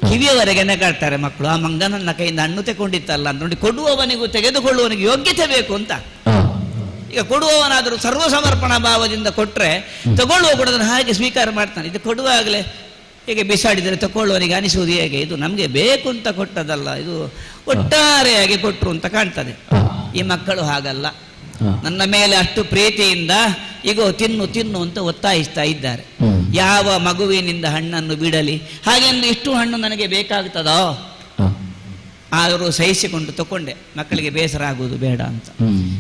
ಕಿವಿಯವರೆಗೆ ನಗಾಡ್ತಾರೆ ಮಕ್ಕಳು. ಆ ಮಂಗ ನನ್ನ ಕೈಯಿಂದ ಹಣ್ಣು ತಗೊಂಡಿತ್ತಲ್ಲ ಅಂತ ನೋಡಿ. ಕೊಡುವವನಿಗೂ ತೆಗೆದುಕೊಳ್ಳುವವನಿಗೆ ಯೋಗ್ಯತೆ ಬೇಕು ಅಂತ. ಈಗ ಕೊಡುವವನಾದರೂ ಸರ್ವ ಸಮರ್ಪಣಾ ಭಾವದಿಂದ ಕೊಟ್ಟರೆ ತಗೊಳ್ಳುವ ಕೂಡ ಅದನ್ನು ಹಾಗೆ ಸ್ವೀಕಾರ ಮಾಡ್ತಾನೆ. ಇದು ಕೊಡುವಾಗಲೇ ಹೀಗೆ ಬಿಸಾಡಿದರೆ ತಗೊಳ್ಳುವವನಿಗೆ ಅನಿಸುವುದು ಹೇಗೆ? ಇದು ನಮಗೆ ಬೇಕು ಅಂತ ಕೊಟ್ಟದಲ್ಲ, ಇದು ಒಟ್ಟಾರೆಯಾಗಿ ಕೊಟ್ಟರು ಅಂತ ಕಾಣ್ತದೆ. ಈ ಮಕ್ಕಳು ಹಾಗಲ್ಲ. ನನ್ನ ಮೇಲೆ ಅಷ್ಟು ಪ್ರೀತಿಯಿಂದ ಈಗ ತಿನ್ನು ಅಂತ ಒತ್ತಾಯಿಸ್ತಾ ಇದ್ದಾರೆ. ಯಾವ ಮಗುವಿನಿಂದ ಹಣ್ಣನ್ನು ಬಿಡಲಿ? ಹಾಗೆಂದು ಇಷ್ಟು ಹಣ್ಣು ನನಗೆ ಬೇಕಾಗ್ತದೋ? ಆದರೂ ಸಹಿಸಿಕೊಂಡು ತಕೊಂಡೆ, ಮಕ್ಕಳಿಗೆ ಬೇಸರ ಆಗುವುದು ಬೇಡ ಅಂತ.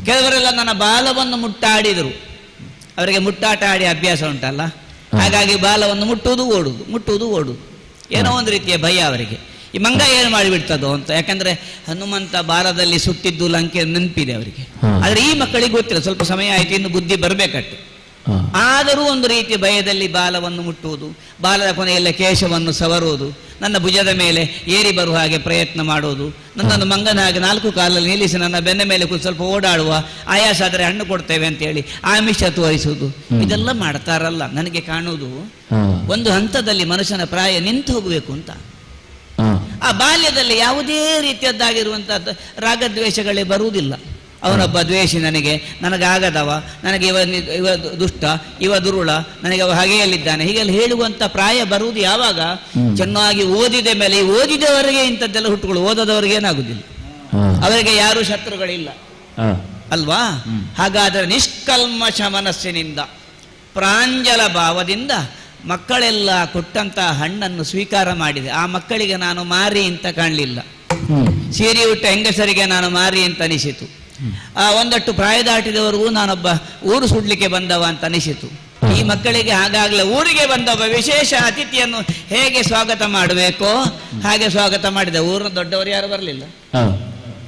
ಕೆಲವರೆಲ್ಲ ನನ್ನ ಬಾಲವನ್ನು ಮುಟ್ಟಾಡಿದರು. ಅವರಿಗೆ ಮುಟ್ಟಾಟ ಆಡಿ ಅಭ್ಯಾಸ ಉಂಟಲ್ಲ, ಹಾಗಾಗಿ ಬಾಲವನ್ನು ಮುಟ್ಟುವುದು ಓಡುದು ಏನೋ ಒಂದು ರೀತಿಯ ಭಯ ಅವರಿಗೆ. ಈ ಮಂಗ ಏನು ಮಾಡಿಬಿಡ್ತದೋ ಅಂತ. ಯಾಕಂದ್ರೆ ಹನುಮಂತ ಬಾಲದಲ್ಲಿ ಸುಟ್ಟಿದ್ದು ಲಂಕೆ ನೆನಪಿದೆ ಅವರಿಗೆ. ಆದ್ರೆ ಈ ಮಕ್ಕಳಿಗೆ ಗೊತ್ತಿಲ್ಲ, ಸ್ವಲ್ಪ ಸಮಯ ಆಯ್ತು, ಇನ್ನು ಬುದ್ಧಿ ಬರಬೇಕಟ್ಟು. ಆದರೂ ಒಂದು ರೀತಿಯ ಭಯದಲ್ಲಿ ಬಾಲವನ್ನು ಮುಟ್ಟುವುದು, ಬಾಲದ ಕೊನೆಯಲ್ಲ ಕೇಶವನ್ನು ಸವರುವುದು, ನನ್ನ ಭುಜದ ಮೇಲೆ ಏರಿ ಬರುವ ಹಾಗೆ ಪ್ರಯತ್ನ ಮಾಡೋದು, ನನ್ನನ್ನು ಮಂಗನ ಹಾಗೆ 4 ಕಾಲಲ್ಲಿ ನಿಲ್ಲಿಸಿ ನನ್ನ ಬೆನ್ನ ಮೇಲೆ ಸ್ವಲ್ಪ ಓಡಾಡುವ, ಆಯಾಸ ಆದರೆ ಹಣ್ಣು ಕೊಡ್ತೇವೆ ಅಂತೇಳಿ ಆಮಿಷ ತೋರಿಸುವುದು, ಇದೆಲ್ಲ ಮಾಡ್ತಾರಲ್ಲ. ನನಗೆ ಕಾಣುವುದು ಒಂದು ಹಂತದಲ್ಲಿ ಮನುಷ್ಯನ ಪ್ರಾಯ ನಿಂತು ಹೋಗಬೇಕು ಅಂತ. ಆ ಬಾಲ್ಯದಲ್ಲಿ ಯಾವುದೇ ರೀತಿಯದ್ದಾಗಿರುವಂತಹದ್ದು ರಾಗದ್ವೇಷಗಳೇ ಬರುವುದಿಲ್ಲ. ಅವನೊಬ್ಬ ದ್ವೇಷಿ, ನನಗಾಗದವ, ನನಗೆ ಇವ ದುಷ್ಟ, ಇವ ದುರುಳ, ನನಗೆ ಅವ ಹಾಗೆಯಲ್ಲಿದ್ದಾನೆ, ಹೀಗೆಲ್ಲ ಹೇಳುವಂತ ಪ್ರಾಯ ಬರುವುದು ಯಾವಾಗ? ಚೆನ್ನಾಗಿ ಓದಿದ ಮೇಲೆ. ಓದಿದವರಿಗೆ ಇಂಥದ್ದೆಲ್ಲ ಹುಟ್ಟುಗಳು, ಓದದವರಿಗೆ ಏನಾಗುದಿಲ್ಲ. ಅವರಿಗೆ ಯಾರು ಶತ್ರುಗಳಿಲ್ಲ ಅಲ್ವಾ? ಹಾಗಾದರೆ ನಿಷ್ಕಲ್ಮಶ ಮನಸ್ಸಿನಿಂದ ಪ್ರಾಂಜಲ ಭಾವದಿಂದ ಮಕ್ಕಳೆಲ್ಲ ಕೊಟ್ಟಂತ ಹಣ್ಣನ್ನು ಸ್ವೀಕಾರ ಮಾಡಿದೆ. ಆ ಮಕ್ಕಳಿಗೆ ನಾನು ಮಾರಿ ಅಂತ ಕಾಣಲಿಲ್ಲ. ಸೀರೆ ಉಟ್ಟ ಹೆಂಗಸರಿಗೆ ನಾನು ಮಾರಿ ಅಂತ ಅನಿಸಿತು. ಒಂದಷ್ಟು ಪ್ರಾಯ ದಾಟಿದವರೆಗೂ ನಾನೊಬ್ಬ ಊರು ಸುಡ್ಲಿಕ್ಕೆ ಬಂದವ ಅಂತ ಅನಿಸಿತು. ಈ ಮಕ್ಕಳಿಗೆ ಹಾಗಾಗಲೇ ಊರಿಗೆ ಬಂದೊಬ್ಬ ವಿಶೇಷ ಅತಿಥಿಯನ್ನು ಹೇಗೆ ಸ್ವಾಗತ ಮಾಡಬೇಕೋ ಹಾಗೆ ಸ್ವಾಗತ ಮಾಡಿದೆ. ಊರಿನ ದೊಡ್ಡವರು ಯಾರು ಬರಲಿಲ್ಲ,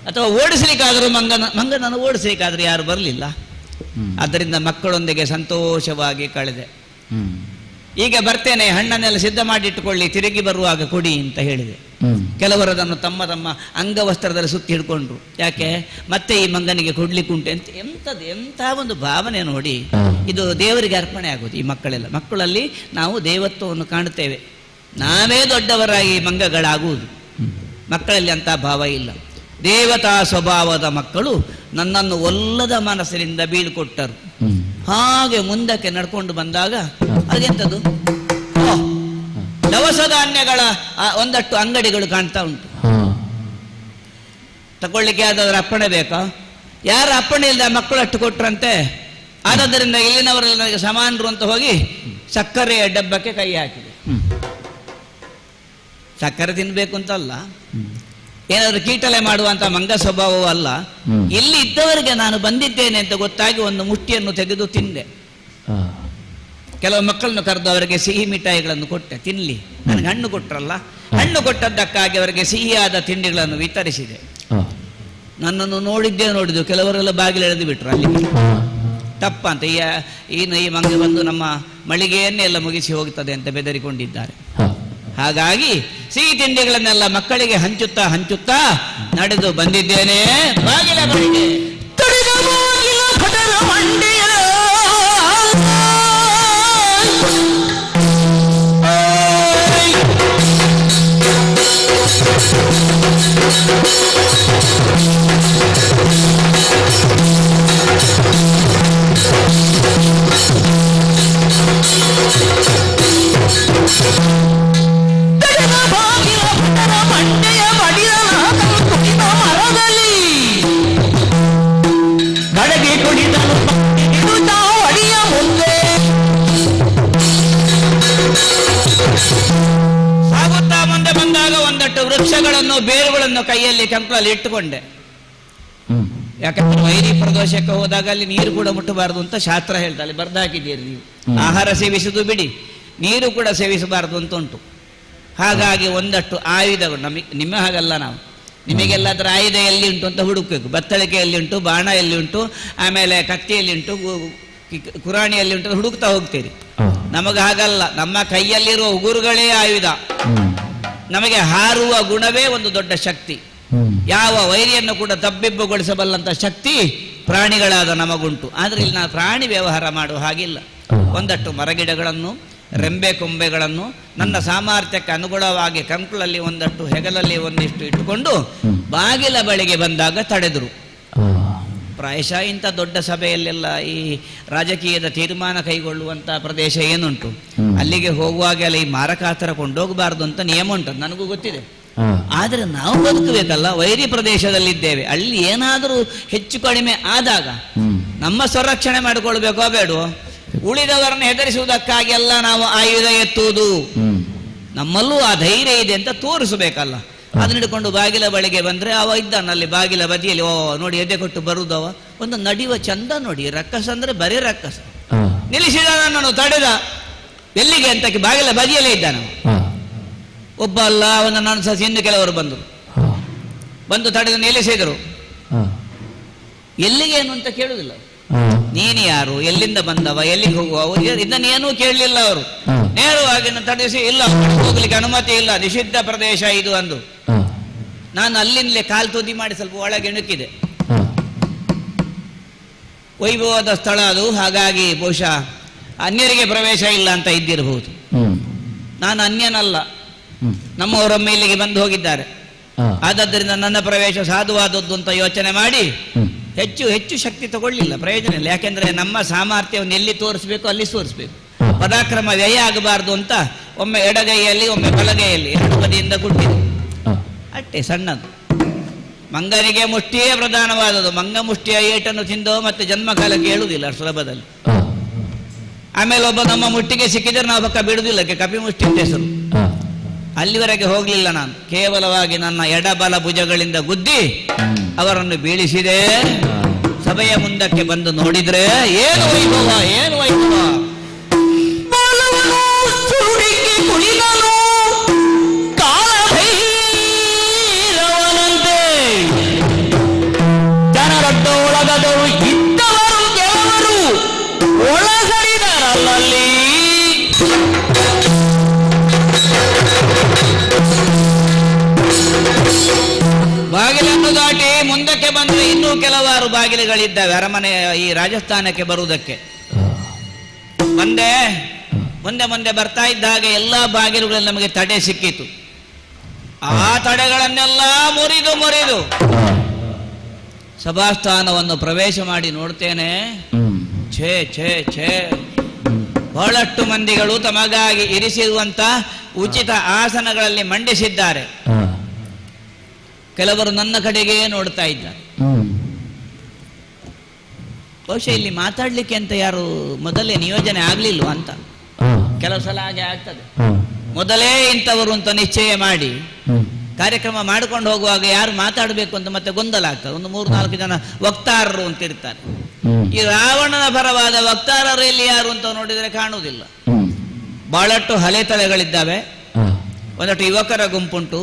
ಅಥವಾ ಓಡಿಸ್ಲಿಕ್ಕಾದರೂ ಮಂಗನನ್ನು ಓಡಿಸ್ಲಿಕ್ಕಾದ್ರೂ ಯಾರು ಬರಲಿಲ್ಲ. ಆದ್ದರಿಂದ ಮಕ್ಕಳೊಂದಿಗೆ ಸಂತೋಷವಾಗಿ ಕಳೆದೆ. ಈಗ ಬರ್ತೇನೆ, ಹಣ್ಣನ್ನೆಲ್ಲ ಸಿದ್ಧ ಮಾಡಿಟ್ಟುಕೊಳ್ಳಿ, ತಿರುಗಿ ಬರುವಾಗ ಕೊಡಿ ಅಂತ ಹೇಳಿದೆ. ಕೆಲವರು ಅದನ್ನು ತಮ್ಮ ತಮ್ಮ ಅಂಗವಸ್ತ್ರದಲ್ಲಿ ಸುತ್ತಿ ಹಿಡ್ಕೊಂಡ್ರು. ಯಾಕೆ ಮತ್ತೆ ಈ ಮಂಗನಿಗೆ ಕೊಡ್ಲಿಕ್ಕುಂಟೆ ಅಂತ. ಎಂಥ ಒಂದು ಭಾವನೆ ನೋಡಿ. ಇದು ದೇವರಿಗೆ ಅರ್ಪಣೆ ಆಗೋದು. ಈ ಮಕ್ಕಳಲ್ಲಿ ನಾವು ದೇವತ್ವವನ್ನು ಕಾಣುತ್ತೇವೆ. ನಾವೇ ದೊಡ್ಡವರಾಗಿ ಮಂಗಗಳಾಗುವುದು. ಮಕ್ಕಳಲ್ಲಿ ಅಂತ ಭಾವ ಇಲ್ಲ. ದೇವತಾ ಸ್ವಭಾವದ ಮಕ್ಕಳು ನನ್ನನ್ನು ಒಲ್ಲದ ಮನಸ್ಸಿನಿಂದ ಬೀಳ್ಕೊಟ್ಟರು. ಹಾಗೆ ಮುಂದಕ್ಕೆ ನಡ್ಕೊಂಡು ಬಂದಾಗ ಅದೆಂಥದ್ದು, ದವಸ ಧಾನ್ಯಗಳ ಒಂದಷ್ಟು ಅಂಗಡಿಗಳು ಕಾಣ್ತಾ ಉಂಟು. ತಗೊಳ್ಳಿಕ್ಕೆ ಯಾವ್ದಾದ್ರು ಅಪ್ಪಣೆ ಬೇಕಾ? ಯಾರ ಅಪ್ಪಣೆ ಇಲ್ಲದ ಮಕ್ಕಳು ಅಷ್ಟು ಕೊಟ್ರಂತೆ. ಆದ್ದರಿಂದ ಇಲ್ಲಿನವರೆಲ್ಲ ನನಗೆ ಸಮಾನರು ಅಂತ ಹೋಗಿ ಸಕ್ಕರೆಯ ಡಬ್ಬಕ್ಕೆ ಕೈ ಹಾಕಿದೆ. ಸಕ್ಕರೆ ತಿನ್ಬೇಕು ಅಂತಲ್ಲ, ಏನಾದ್ರು ಕೀಟಲೆ ಮಾಡುವಂತ ಮಂಗ ಸ್ವಭಾವವೂ ಅಲ್ಲ. ಇಲ್ಲಿ ಇದ್ದವರಿಗೆ ನಾನು ಬಂದಿದ್ದೇನೆ ಅಂತ ಗೊತ್ತಾಗಿ ಒಂದು ಮುಷ್ಟಿಯನ್ನು ತೆಗೆದು ತಿಂದೆ. ಕೆಲವು ಮಕ್ಕಳನ್ನು ಕರೆದು ಅವರಿಗೆ ಸಿಹಿ ಮಿಠಾಯಿಗಳನ್ನು ಕೊಟ್ಟೆ, ತಿನ್ಲಿ. ನನಗೆ ಹಣ್ಣು ಕೊಟ್ರಲ್ಲ, ಹಣ್ಣು ಕೊಟ್ಟದ್ದಕ್ಕಾಗಿ ಅವರಿಗೆ ಸಿಹಿಯಾದ ತಿಂಡಿಗಳನ್ನು ವಿತರಿಸಿದೆ. ನನ್ನನ್ನು ನೋಡಿದ್ದು ಕೆಲವರೆಲ್ಲ ಬಾಗಿಲು ಎಳೆದು ಬಿಟ್ರು. ಅಲ್ಲಿ ತಪ್ಪ ಅಂತ ಈ ಮಂಗ ಬಂದು ನಮ್ಮ ಮಳಿಗೆಯನ್ನೇ ಎಲ್ಲ ಮುಗಿಸಿ ಹೋಗ್ತದೆ ಅಂತ ಬೆದರಿಕೊಂಡಿದ್ದಾರೆ. ಹಾಗಾಗಿ ಸಿಹಿ ತಿಂಡಿಗಳನ್ನೆಲ್ಲ ಮಕ್ಕಳಿಗೆ ಹಂಚುತ್ತಾ ನಡೆದು ಬಂದಿದ್ದೇನೆ. ಬಾಗಿಲ ಬಳಿಗೆ ಸಾಗುತ್ತಾ ಮುಂದೆ ಬಂದಾಗ ಒಂದಷ್ಟು ವೃಕ್ಷಗಳನ್ನು ಬೇರುಗಳನ್ನು ಕೈಯಲ್ಲಿ ಕಂಕಳಲ್ಲಿ ಇಟ್ಟುಕೊಂಡೆ. ಯಾಕಂದ್ರೆ ವೈರಿ ಪ್ರದೇಶಕ್ಕೆ ಹೋದಾಗ ಅಲ್ಲಿ ನೀರು ಕೂಡ ಮುಟ್ಟಬಾರದು ಅಂತ ಶಾಸ್ತ್ರ ಹೇಳ್ತಾ, ಅಲ್ಲಿ ಬರ್ದು ಹಾಕಿದ್ದೀರಿ ನೀವು. ಆಹಾರ ಸೇವಿಸುವುದು ಬಿಡಿ, ನೀರು ಕೂಡ ಸೇವಿಸಬಾರದು ಅಂತ ಉಂಟು. ಹಾಗಾಗಿ ಒಂದಷ್ಟು ಆಯುಧಗಳು ನಿಮ್ಮ ಹಾಗಲ್ಲ, ನಾವು ನಿಮಗೆಲ್ಲಾದ್ರೂ ಆಯುಧ ಎಲ್ಲಿ ಉಂಟು ಅಂತ ಹುಡುಕಬೇಕು. ಬತ್ತಳಿಕೆ ಎಲ್ಲಿ ಉಂಟು, ಬಾಣ ಎಲ್ಲಿ ಉಂಟು, ಆಮೇಲೆ ಕತ್ತಿಯಲ್ಲಿ ಉಂಟು, ಕುರಾಣಿಯಲ್ಲಿ ಉಂಟು ಹುಡುಕ್ತಾ ಹೋಗ್ತೀರಿ. ನಮಗೆ ಹಾಗಲ್ಲ, ನಮ್ಮ ಕೈಯಲ್ಲಿರುವ ಉಗುರುಗಳೇ ಆಯುಧ. ನಮಗೆ ಹಾರುವ ಗುಣವೇ ಒಂದು ದೊಡ್ಡ ಶಕ್ತಿ. ಯಾವ ವೈರಿಯನ್ನು ಕೂಡ ತಬ್ಬಿಬ್ಬುಗೊಳಿಸಬಲ್ಲಂತ ಶಕ್ತಿ ಪ್ರಾಣಿಗಳಾದ ನಮಗುಂಟು. ಆದ್ರೆ ಇಲ್ಲಿ ನಾವು ಪ್ರಾಣಿ ವ್ಯವಹಾರ ಮಾಡುವ ಹಾಗಿಲ್ಲ. ಒಂದಷ್ಟು ಮರಗಿಡಗಳನ್ನು, ರೆಂಬೆ ಕೊಂಬೆಗಳನ್ನು ನನ್ನ ಸಾಮರ್ಥ್ಯಕ್ಕೆ ಅನುಗುಣವಾಗಿ ಕಂಕುಳಲ್ಲಿ ಒಂದಷ್ಟು, ಹೆಗಲಲ್ಲಿ ಒಂದಿಷ್ಟು ಇಟ್ಟುಕೊಂಡು ಬಾಗಿಲ ಬಳಿಗೆ ಬಂದಾಗ ತಡೆದರು. ಪ್ರಾಯಶಃ ಇಂಥ ದೊಡ್ಡ ಸಭೆಯಲ್ಲೆಲ್ಲ ಈ ರಾಜಕೀಯದ ತೀರ್ಮಾನ ಕೈಗೊಳ್ಳುವಂತ ಪ್ರದೇಶ ಏನುಂಟು, ಅಲ್ಲಿಗೆ ಹೋಗುವಾಗ ಈ ಮಾರಕಾತರ ಕೊಂಡೋಗಬಾರ್ದು ಅಂತ ನಿಯಮ ಉಂಟು, ನನಗೂ ಗೊತ್ತಿದೆ. ಆದ್ರೆ ನಾವು ಬದುಕಬೇಕಲ್ಲ, ವೈರಿ ಪ್ರದೇಶದಲ್ಲಿದ್ದೇವೆ. ಅಲ್ಲಿ ಏನಾದರೂ ಹೆಚ್ಚು ಕಡಿಮೆ ಆದಾಗ ನಮ್ಮ ಸಂರಕ್ಷಣೆ ಮಾಡಿಕೊಳ್ಬೇಕೋ ಬೇಡವೋ? ಉಳಿದವರನ್ನು ಹೆದರಿಸುವುದಕ್ಕಾಗಿ ಎಲ್ಲ ನಾವು ಆಯುಧ ಎತ್ತುವುದು. ನಮ್ಮಲ್ಲೂ ಆ ಧೈರ್ಯ ಇದೆ ಅಂತ ತೋರಿಸಬೇಕಲ್ಲ. ಅದನ್ನ ಹಿಡ್ಕೊಂಡು ಬಾಗಿಲ ಬಳಿಗೆ ಬಂದ್ರೆ ಅವ ಇದ್ದಾನಲ್ಲಿ ಬಾಗಿಲ ಬದಿಯಲ್ಲಿ, ಓ ನೋಡಿ ಎದೆ ಕೊಟ್ಟು ಬರುದವ. ಒಂದು ನಡೆಯುವ ಚಂದ ನೋಡಿ, ರಕ್ಕಸ ಅಂದ್ರೆ ಬರೀ ರಕ್ಕಸ. ನಿಲ್ಲಿಸಿದ, ನನ್ನನ್ನು ತಡೆದ. ಎಲ್ಲಿಗೆ ಅಂತ ಬಾಗಿಲ ಬದಿಯಲ್ಲೇ ಇದ್ದಾನ. ಒಬ್ಬ ಅಲ್ಲ, ಅವನನ್ನು ಅನುಸರಿಸಿ ಇನ್ನು ಕೆಲವರು ಬಂದು ತಡೆದು ನಿಲ್ಲಿಸಿದರು. ಎಲ್ಲಿಗೇನು ಅಂತ ಕೇಳುವುದಿಲ್ಲ. ನೀನು ಯಾರು, ಎಲ್ಲಿಂದ ಬಂದವ, ಎಲ್ಲಿಗೆ ಹೋಗುವ, ಇದನ್ನೇನೂ ಕೇಳಲಿಲ್ಲ ಅವರು. ನೇರವಾಗಿ ತಡೆಸಿ, ಇಲ್ಲ ಹೋಗ್ಲಿಕ್ಕೆ ಅನುಮತಿ ಇಲ್ಲ, ನಿಷಿದ್ಧ ಪ್ರದೇಶ ಇದು ಅಂದು. ನಾನು ಅಲ್ಲಿಂದಲೇ ಕಾಲು ತುದಿ ಮಾಡಿ ಸ್ವಲ್ಪ ಒಳಗೆ ಇಣುಕಿದೆ. ವೈಭವದ ಸ್ಥಳ ಅದು, ಹಾಗಾಗಿ ಬಹುಶಃ ಅನ್ಯರಿಗೆ ಪ್ರವೇಶ ಇಲ್ಲ ಅಂತ ಇದ್ದಿರಬಹುದು. ನಾನು ಅನ್ಯನಲ್ಲ, ನಮ್ಮವರೊಮ್ಮೆ ಇಲ್ಲಿಗೆ ಬಂದು ಹೋಗಿದ್ದಾರೆ. ಆದದ್ದರಿಂದ ನನ್ನ ಪ್ರವೇಶ ಸಾಧುವಾದದ್ದು ಅಂತ ಯೋಚನೆ ಮಾಡಿ ಹೆಚ್ಚು ಹೆಚ್ಚು ಶಕ್ತಿ ತಗೊಳ್ಳಿಲ್ಲ, ಪ್ರಯೋಜನ ಇಲ್ಲ. ಯಾಕೆಂದ್ರೆ ನಮ್ಮ ಸಾಮರ್ಥ್ಯವನ್ನು ಎಲ್ಲಿ ತೋರಿಸ್ಬೇಕು ಅಲ್ಲಿ ತೋರಿಸ್ಬೇಕು. ಪರಾಕ್ರಮ ವ್ಯಯ ಆಗಬಾರ್ದು ಅಂತ ಒಮ್ಮೆ ಎಡಗೈಯಲ್ಲಿ ಒಮ್ಮೆ ಬಲಗೈಯಲ್ಲಿ ಎರಡು ಬದಿಯಿಂದ ಕೊಟ್ಟಿದೆ. ಅಟ್ಟೆ ಸಣ್ಣದು. ಮಂಗನಿಗೆ ಮುಷ್ಟಿಯೇ ಪ್ರಧಾನವಾದದ್ದು. ಮಂಗ ಮುಷ್ಟಿಯ ಏಟನ್ನು ತಿಂದೋ ಮತ್ತೆ ಜನ್ಮಕಾಲಕ್ಕೆ ಹೇಳುವುದಿಲ್ಲ ಸುಲಭದಲ್ಲಿ. ಆಮೇಲೆ ಒಬ್ಬ ನಮ್ಮ ಮುಟ್ಟಿಗೆ ಸಿಕ್ಕಿದ್ರೆ ನಾವು ಪಕ್ಕ ಬಿಡುವುದಿಲ್ಲ, ಕಪಿ ಮುಷ್ಟಿ ಅಂತ ಹೆಸರು. ಅಲ್ಲಿವರೆಗೆ ಹೋಗ್ಲಿಲ್ಲ ನಾನು. ಕೇವಲವಾಗಿ ನನ್ನ ಎಡಬಲ ಭುಜಗಳಿಂದ ಗುದ್ದಿ ಅವರನ್ನು ಬೀಳಿಸಿದೆ. ಸಭೆಯ ಮುಂದಕ್ಕೆ ಬಂದು ನೋಡಿದ್ರೆ ಏನು ವೈಭವ, ಏನು ವೈಭವ! ಕಾಲಭೈರವನಂತೆ ಜನರದ್ದೊಳಗದವರು ಇದ್ದವರು ಕೆಲವರು ಒಳಸರಿದರಲ್ಲಿ. ಇನ್ನೂ ಕೆಲವಾರು ಬಾಗಿಲುಗಳಿದ್ದಾವೆ ಅರಮನೆ ಈ ರಾಜಸ್ಥಾನಕ್ಕೆ ಬರುವುದಕ್ಕೆ. ಮುಂದೆ ಬರ್ತಾ ಇದ್ದ ಹಾಗೆ ಎಲ್ಲಾ ಬಾಗಿಲುಗಳಲ್ಲಿ ನಮಗೆ ತಡೆ ಸಿಕ್ಕಿತು. ಆ ತಡೆಗಳನ್ನೆಲ್ಲ ಮುರಿದು ಸಭಾಸ್ಥಾನವನ್ನು ಪ್ರವೇಶ ಮಾಡಿ ನೋಡ್ತೇನೆ. ಛೇ ಛೇ ಛೇ, ಬಹಳಷ್ಟು ಮಂದಿಗಳು ತಮಗಾಗಿ ಇರಿಸಿರುವಂತ ಉಚಿತ ಆಸನಗಳಲ್ಲಿ ಮಂಡಿಸಿದ್ದಾರೆ. ಕೆಲವರು ನನ್ನ ಕಡೆಗೆ ನೋಡ್ತಾ ಇದ್ದಾರೆ. ಬಹುಶಃ ಇಲ್ಲಿ ಮಾತಾಡ್ಲಿಕ್ಕೆ ಅಂತ ಯಾರು ಮೊದಲೇ ನಿಯೋಜನೆ ಆಗ್ಲಿಲ್ವ ಅಂತ. ಕೆಲವು ಸಲ ಹಾಗೆ ಆಗ್ತದೆ. ಮೊದಲೇ ಇಂಥವರು ಅಂತ ನಿಶ್ಚಯ ಮಾಡಿ ಕಾರ್ಯಕ್ರಮ ಮಾಡ್ಕೊಂಡು ಹೋಗುವಾಗ ಯಾರು ಮಾತಾಡಬೇಕು ಅಂತ ಮತ್ತೆ ಗೊಂದಲ ಆಗ್ತದೆ. ಒಂದು 3-4 ಜನ ವಕ್ತಾರರು ಅಂತ ಇರ್ತಾರೆ. ಈ ರಾವಣನ ಪರವಾದ ವಕ್ತಾರರು ಇಲ್ಲಿ ಯಾರು ಅಂತ ನೋಡಿದರೆ ಕಾಣುವುದಿಲ್ಲ. ಬಹಳಷ್ಟು ಹಳೆ ತಲೆಗಳಿದ್ದಾವೆ, ಒಂದಷ್ಟು ಯುವಕರ ಗುಂಪುಂಟು.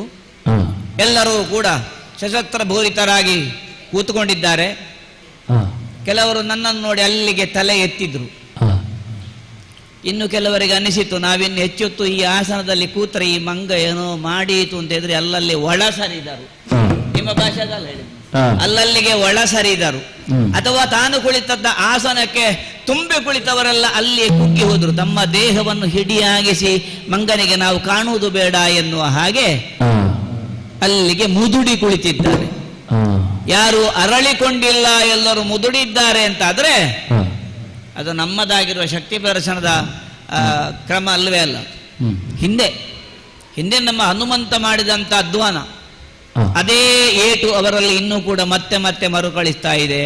ಎಲ್ಲರೂ ಕೂಡ ಸಶಸ್ತ್ರ ಭೂರಿತರಾಗಿ ಕೂತ್ಕೊಂಡಿದ್ದಾರೆ. ಕೆಲವರು ನನ್ನನ್ನು ನೋಡಿ ಅಲ್ಲಿಗೆ ತಲೆ ಎತ್ತಿದ್ರು. ಇನ್ನು ಕೆಲವರಿಗೆ ಅನಿಸಿತು ನಾವಿನ್ನು ಹೆಚ್ಚೊತ್ತು ಈ ಆಸನದಲ್ಲಿ ಕೂತ್ರೆ ಈ ಮಂಗ ಏನೋ ಮಾಡೀತು ಅಂತ ಹೇಳಿದ್ರೆ ಅಲ್ಲಲ್ಲಿ ಒಳ ಸರಿದರು. ನಿಮ್ಮ ಭಾಷೆದಲ್ಲಿ ಹೇಳಿ ಅಲ್ಲಲ್ಲಿಗೆ ಒಳ ಸರಿದರು. ಅಥವಾ ತಾನು ಕುಳಿತದ್ದ ಆಸನಕ್ಕೆ ತುಂಬಿ ಕುಳಿತವರೆಲ್ಲ ಅಲ್ಲಿಯೇ ಕುಗ್ಗಿ ಹೋದ್ರು. ತಮ್ಮ ದೇಹವನ್ನು ಹಿಡಿಯಾಗಿಸಿ ಮಂಗನಿಗೆ ನಾವು ಕಾಣುವುದು ಬೇಡ ಎನ್ನುವ ಹಾಗೆ ಅಲ್ಲಿಗೆ ಮುದುಡಿ ಕುಳಿತಿದ್ದಾರೆ. ಯಾರು ಅರಳಿಕೊಂಡಿಲ್ಲ, ಎಲ್ಲರೂ ಮುದುಡಿದ್ದಾರೆ ಅಂತಾದ್ರೆ ಅದು ನಮ್ಮದಾಗಿರುವ ಶಕ್ತಿ ಪ್ರದರ್ಶನದ ಕ್ರಮ ಅಲ್ಲವೇ ಅಲ್ಲ. ಹಿಂದೆ ನಮ್ಮ ಹನುಮಂತ ಮಾಡಿದಂತ ಅಧ್ವಾನ, ಅದೇ ಏಟು ಅವರಲ್ಲಿ ಇನ್ನೂ ಕೂಡ ಮತ್ತೆ ಮರುಕಳಿಸ್ತಾ ಇದೆ.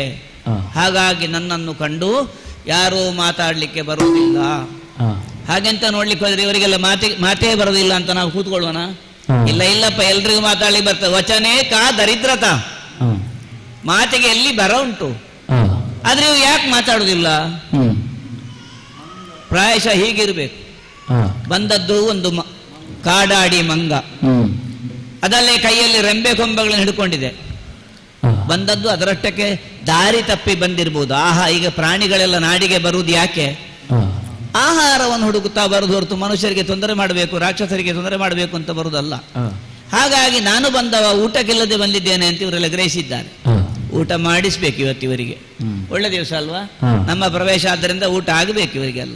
ಹಾಗಾಗಿ ನನ್ನನ್ನು ಕಂಡು ಯಾರೂ ಮಾತಾಡ್ಲಿಕ್ಕೆ ಬರುವುದಿಲ್ಲ. ಹಾಗೆಂತ ನೋಡ್ಲಿಕ್ಕೆ ಹೋದ್ರೆ ಇವರಿಗೆಲ್ಲ ಮಾತೇ ಬರೋದಿಲ್ಲ ಅಂತ ನಾವು ಕೂತ್ಕೊಳ್ಳೋಣ? ಇಲ್ಲಪ್ಪ, ಎಲ್ರಿಗೂ ಮಾತಾಡ್ಲಿಕ್ಕೆ ಬರ್ತದೆ. ವಚನೇ ಕಾ ದರಿದ್ರತ, ಮಾತಿಗೆ ಎಲ್ಲಿ ಬರ ಉಂಟು. ಆದ್ರೆ ಇವು ಯಾಕೆ ಮಾತಾಡುದಿಲ್ಲ? ಪ್ರಾಯಶಃ ಹೀಗಿರ್ಬೇಕು. ಬಂದದ್ದು ಒಂದು ಕಾಡಾಡಿ ಮಂಗ, ಅದಲ್ಲೇ ಕೈಯಲ್ಲಿ ರೆಂಬೆ ಕೊಂಬೆಗಳನ್ನು ಹಿಡ್ಕೊಂಡಿದೆ. ಬಂದದ್ದು ಅದರಷ್ಟಕ್ಕೆ ದಾರಿ ತಪ್ಪಿ ಬಂದಿರ್ಬೋದು. ಈಗ ಪ್ರಾಣಿಗಳೆಲ್ಲ ನಾಡಿಗೆ ಬರುವುದು ಯಾಕೆ? ಆಹಾರವನ್ನು ಹುಡುಕುತ್ತಾ ಬರುದು ಹೊರತು ಮನುಷ್ಯರಿಗೆ ತೊಂದರೆ ಮಾಡಬೇಕು, ರಾಕ್ಷಸರಿಗೆ ತೊಂದರೆ ಮಾಡಬೇಕು ಅಂತ ಬರುವುದಲ್ಲ. ಹಾಗಾಗಿ ನಾನು ಬಂದವ ಊಟಕ್ಕಿಲ್ಲದೆ ಬಂದಿದ್ದೇನೆ ಅಂತ ಇವರೆಲ್ಲ ಗ್ರಹಿಸಿದ್ದಾರೆ. ಊಟ ಮಾಡಿಸ್ಬೇಕು ಇವತ್ತು ಇವರಿಗೆ. ಒಳ್ಳೆ ದಿವಸ ಅಲ್ವಾ? ನಮ್ಮ ಪ್ರವೇಶ ಆದ್ದರಿಂದ ಊಟ ಆಗಬೇಕು ಇವರಿಗೆಲ್ಲ.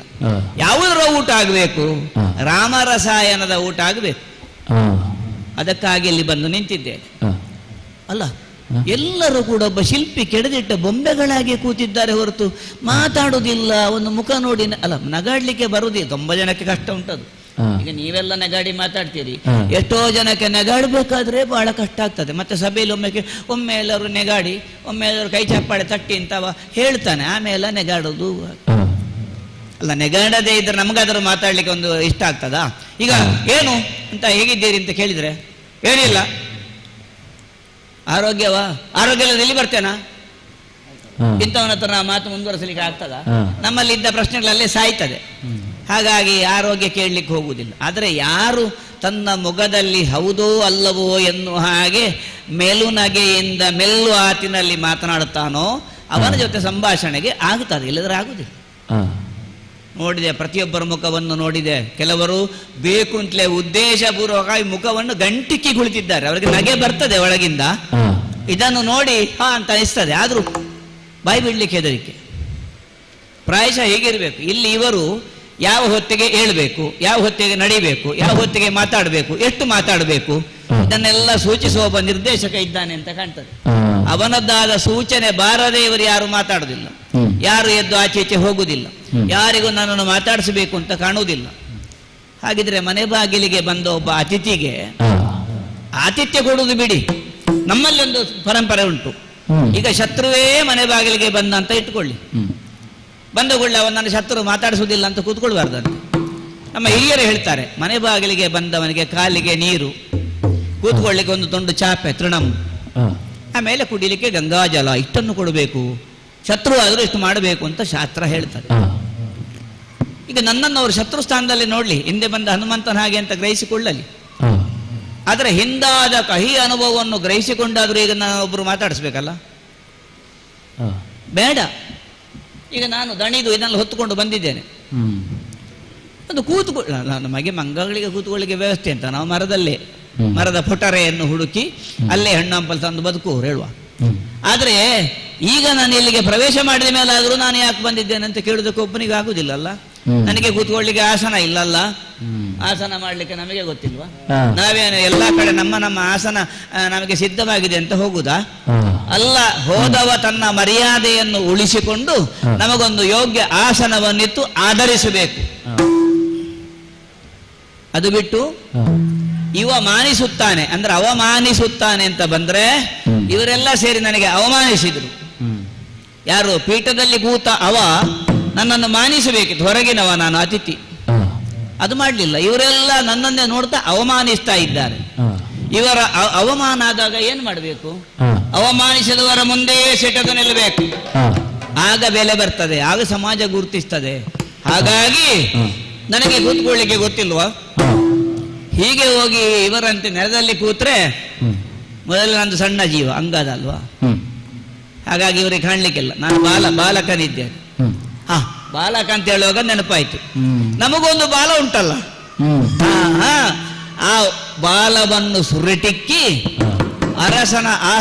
ಯಾವುದರ ಊಟ ಆಗಬೇಕು? ರಾಮರಸಾಯನದ ಊಟ ಆಗಬೇಕು. ಅದಕ್ಕಾಗಿ ಇಲ್ಲಿ ಬಂದು ನಿಂತಿದ್ದೇನೆ. ಅಲ್ಲ, ಎಲ್ಲರೂ ಕೂಡ ಒಬ್ಬ ಶಿಲ್ಪಿ ಕೆಡದಿಟ್ಟ ಬೊಂಬೆಗಳಾಗಿ ಕೂತಿದ್ದಾರೆ ಹೊರತು ಮಾತಾಡುವುದಿಲ್ಲ. ಒಂದು ಮುಖ ನೋಡಿ ಅಲ್ಲ, ನಗಾಡ್ಲಿಕ್ಕೆ ಬರುವುದಿಲ್ಲ. 90 ಜನಕ್ಕೆ ಕಷ್ಟ ಉಂಟದು. ಈಗ ನೀವೆಲ್ಲ ನಗಾಡಿ ಮಾತಾಡ್ತೀರಿ, ಎಷ್ಟೋ ಜನಕ್ಕೆ ನಗಾಡಬೇಕಾದ್ರೆ ಬಹಳ ಕಷ್ಟ ಆಗ್ತದೆ. ಮತ್ತೆ ಸಭೆಯಲ್ಲಿ ಒಮ್ಮೆ ಎಲ್ಲರೂ ನೆಗಾಡಿ, ಒಮ್ಮೆ ಎಲ್ಲರೂ ಕೈ ಚಪ್ಪಾಳೆ ತಟ್ಟಿ ಅಂತವ ಹೇಳ್ತಾನೆ, ಆಮೇಲೆ ನೆಗಾಡೋದು. ಅಲ್ಲ, ನೆಗಾಡದೇ ಇದ್ರೆ ನಮಗಾದ್ರೂ ಮಾತಾಡ್ಲಿಕ್ಕೆ ಒಂದು ಇಷ್ಟ ಆಗ್ತದಾ? ಈಗ ಏನು ಅಂತ ಹೇಗಿದ್ದೀರಿ ಅಂತ ಕೇಳಿದ್ರೆ ಏನಿಲ್ಲ, ಆರೋಗ್ಯ ಎಲ್ಲಿ ಬರ್ತೇನಾ ಇಂಥವನ ಹತ್ರ ನಾವು ಮಾತು ಮುಂದುವರಿಸಲಿಕ್ಕೆ ಆಗ್ತದ? ನಮ್ಮಲ್ಲಿ ಇದ್ದ ಪ್ರಶ್ನೆಗಳಲ್ಲೇ ಸಾಯ್ತದೆ. ಹಾಗಾಗಿ ಆರೋಗ್ಯ ಕೇಳಲಿಕ್ಕೆ ಹೋಗುವುದಿಲ್ಲ. ಆದರೆ ಯಾರು ತನ್ನ ಮೊಗದಲ್ಲಿ ಹೌದೋ ಅಲ್ಲವೋ ಎನ್ನುವ ಹಾಗೆ ಮೆಲುನಗೆಯಿಂದ ಮೆಲ್ಲು ಆತಿನಲ್ಲಿ ಮಾತನಾಡುತ್ತಾನೋ ಅವನ ಜೊತೆ ಸಂಭಾಷಣೆಗೆ ಆಗುತ್ತದೆ, ಇಲ್ಲದ್ರೆ ಆಗುದಿಲ್ಲ. ನೋಡಿದೆ, ಪ್ರತಿಯೊಬ್ಬರ ಮುಖವನ್ನು ನೋಡಿದೆ. ಕೆಲವರು ಬೇಕು ಅಂತಲೇ ಉದ್ದೇಶಪೂರ್ವಕವಾಗಿ ಮುಖವನ್ನು ಗಂಟಿಕ್ಕಿ ಕುಳಿತಿದ್ದಾರೆ. ಅವರಿಗೆ ನಗೆ ಬರ್ತದೆ ಒಳಗಿಂದ. ಇದನ್ನು ನೋಡಿ ಅಂತ ಅನಿಸ್ತದೆ, ಆದ್ರೂ ಬಾಯಿ ಬಿಡ್ಲಿಕ್ಕೆ ಹೆದರಿಕೆ. ಪ್ರಾಯಶಃ ಹೇಗಿರ್ಬೇಕು ಇಲ್ಲಿ ಇವರು ಯಾವ ಹೊತ್ತಿಗೆ ಏಳ್ಬೇಕು, ಯಾವ ಹೊತ್ತಿಗೆ ನಡಿಬೇಕು, ಯಾವ ಹೊತ್ತಿಗೆ ಮಾತಾಡಬೇಕು, ಎಷ್ಟು ಮಾತಾಡಬೇಕು, ಇದನ್ನೆಲ್ಲ ಸೂಚಿಸುವ ಒಬ್ಬ ನಿರ್ದೇಶಕ ಇದ್ದಾನೆ ಅಂತ ಕಾಣ್ತದೆ. ಅವನದ್ದಾದ ಸೂಚನೆ ಬಾರದೆ ಇವರು ಯಾರು ಮಾತಾಡುವುದಿಲ್ಲ, ಯಾರು ಎದ್ದು ಆಚೆ ಈಚೆ ಹೋಗುವುದಿಲ್ಲ, ಯಾರಿಗೂ ನನ್ನನ್ನು ಮಾತಾಡಿಸಬೇಕು ಅಂತ ಕಾಣುವುದಿಲ್ಲ. ಹಾಗಿದ್ರೆ ಮನೆ ಬಾಗಿಲಿಗೆ ಬಂದ ಒಬ್ಬ ಅತಿಥಿಗೆ ಆತಿಥ್ಯ ಕೊಡುವುದು ಬಿಡಿ, ನಮ್ಮಲ್ಲಿ ಒಂದು ಪರಂಪರೆ ಉಂಟು. ಈಗ ಶತ್ರುವೇ ಮನೆ ಬಾಗಿಲಿಗೆ ಬಂದ ಅಂತ ಇಟ್ಕೊಳ್ಳಿ, ಬಂದಗೊಳ್ಳೆ ಅವನನ್ನು ಶತ್ರು ಮಾತಾಡಿಸುವುದಿಲ್ಲ ಅಂತ ಕೂತ್ಕೊಳ್ಬಾರ್ದಂತೆ. ನಮ್ಮ ಹಿರಿಯರು ಹೇಳ್ತಾರೆ, ಮನೆ ಬಾಗಿಲಿಗೆ ಬಂದವನಿಗೆ ಕಾಲಿಗೆ ನೀರು, ಕೂತ್ಕೊಳ್ಳಿಕ್ಕೆ ಒಂದು ತುಂಡು ಚಾಪೆ ತೃಣಂ, ಆಮೇಲೆ ಕುಡಿಲಿಕ್ಕೆ ಗಂಗಾಜಲ, ಇಷ್ಟನ್ನು ಕೊಡಬೇಕು. ಶತ್ರು ಆದರೂ ಇಷ್ಟು ಮಾಡಬೇಕು ಅಂತ ಶಾಸ್ತ್ರ ಹೇಳ್ತಾರೆ. ಈಗ ನನ್ನನ್ನು ಅವರು ಶತ್ರು ಸ್ಥಾನದಲ್ಲಿ ನೋಡ್ಲಿ, ಹಿಂದೆ ಬಂದ ಹನುಮಂತನ ಹಾಗೆ ಅಂತ ಗ್ರಹಿಸಿಕೊಳ್ಳಲಿ. ಆದರೆ ಹಿಂದಾದ ಕಹಿ ಅನುಭವವನ್ನು ಗ್ರಹಿಸಿಕೊಂಡಾದ್ರೂ ಈಗ ನಾನು ಒಬ್ಬರು ಮಾತಾಡಿಸ್ಬೇಕಲ್ಲ, ಬೇಡ. ಈಗ ನಾನು ದಣಿದು ಇದನ್ನೆಲ್ಲ ಹೊತ್ತುಕೊಂಡು ಬಂದಿದ್ದೇನೆ. ಒಂದು ನಮಗೆ ಮಂಗಗಳಿಗೆ ಕೂತ್ಕೊಳ್ಳಿಕ್ಕೆ ವ್ಯವಸ್ಥೆ ಅಂತ ನಾವು ಮರದ ಪೊಟರೆಯನ್ನು ಹುಡುಕಿ ಅಲ್ಲೇ ಹಣ್ಣು ಹಂಪಲು ತಂದು ಬದುಕುವರು ಹೇಳುವ. ಆದ್ರೆ ಈಗ ನಾನು ಇಲ್ಲಿಗೆ ಪ್ರವೇಶ ಮಾಡಿದ ಮೇಲೆ ಆದ್ರೂ ನಾನು ಯಾಕೆ ಬಂದಿದ್ದೇನೆ ಅಂತ ಕೇಳೋದಕ್ಕೆ ಒಬ್ಬನಿಗೆ ಆಗುದಿಲ್ಲಲ್ಲ. ನನಗೆ ಕೂತ್ಕೊಳ್ಳಿಕ್ಕೆ ಆಸನ ಇಲ್ಲಲ್ಲ, ಆಸನ ಮಾಡ್ಲಿಕ್ಕೆ ನಮಗೆ ಗೊತ್ತಿಲ್ವಾ? ನಾವೇನು ಎಲ್ಲಾ ಕಡೆ ನಮ್ಮ ಆಸನ ನಮಗೆ ಸಿದ್ಧವಾಗಿದೆ ಅಂತ ಹೋಗುದಾ? ಅಲ್ಲ, ಹೋದವ ತನ್ನ ಮರ್ಯಾದೆಯನ್ನು ಉಳಿಸಿಕೊಂಡು ನಮಗೊಂದು ಯೋಗ್ಯ ಆಸನವನ್ನಿತ್ತು ಆಧರಿಸಬೇಕು. ಅದು ಬಿಟ್ಟು ಇವ ಮಾನಿಸುತ್ತಾನೆ ಅಂದ್ರೆ ಅವಮಾನಿಸುತ್ತಾನೆ ಅಂತ ಬಂದ್ರೆ ಇವರೆಲ್ಲ ಸೇರಿ ನನಗೆ ಅವಮಾನಿಸಿದ್ರು. ಯಾರು ಪೀಠದಲ್ಲಿ ಕೂತ ಅವ ನನ್ನನ್ನು ಮಾನಿಸಬೇಕಿತ್ತು, ಹೊರಗಿನವ ನಾನು ಅತಿಥಿ. ಅದು ಮಾಡಲಿಲ್ಲ. ಇವರೆಲ್ಲ ನನ್ನನ್ನೇ ನೋಡ್ತಾ ಅವಮಾನಿಸ್ತಾ ಇದ್ದಾರೆ. ಇವರ ಅವಮಾನ ಆದಾಗ ಏನ್ ಮಾಡಬೇಕು? ಅವಮಾನಿಸಿದವರ ಮುಂದೆ ಸೆಟೆದು ನಿಲ್ಲಬೇಕು. ಆಗ ಬೆಲೆ ಬರ್ತದೆ, ಆಗ ಸಮಾಜ ಗುರುತಿಸ್ತದೆ. ಹಾಗಾಗಿ ನನಗೆ ಕೂತ್ಕೊಳ್ಳಿಕ್ಕೆ ಗೊತ್ತಿಲ್ವಾ? ಹೀಗೆ ಹೋಗಿ ಇವರಂತೆ ನೆಲದಲ್ಲಿ ಕೂತ್ರೆ ಮೊದಲು ನಂದು ಸಣ್ಣ ಜೀವ ಅಂಗದ ಅಲ್ವಾ, ಹಾಗಾಗಿ ಇವರಿಗೆ ಕಾಣ್ಲಿಕ್ಕಿಲ್ಲ. ನಾನು ಬಾಲಕನಿದ್ದೇನೆ. ಬಾಲಕ ಅಂತ ಹೇಳುವಾಗ ನೆನಪಾಯ್ತು, ನಮಗೊಂದು ಬಾಲ ಉಂಟಲ್ಲ, ಆ ಬಾಲವನ್ನು ಸುರಿಟಿಕ್ಕಿ ಅರಸನ ಆ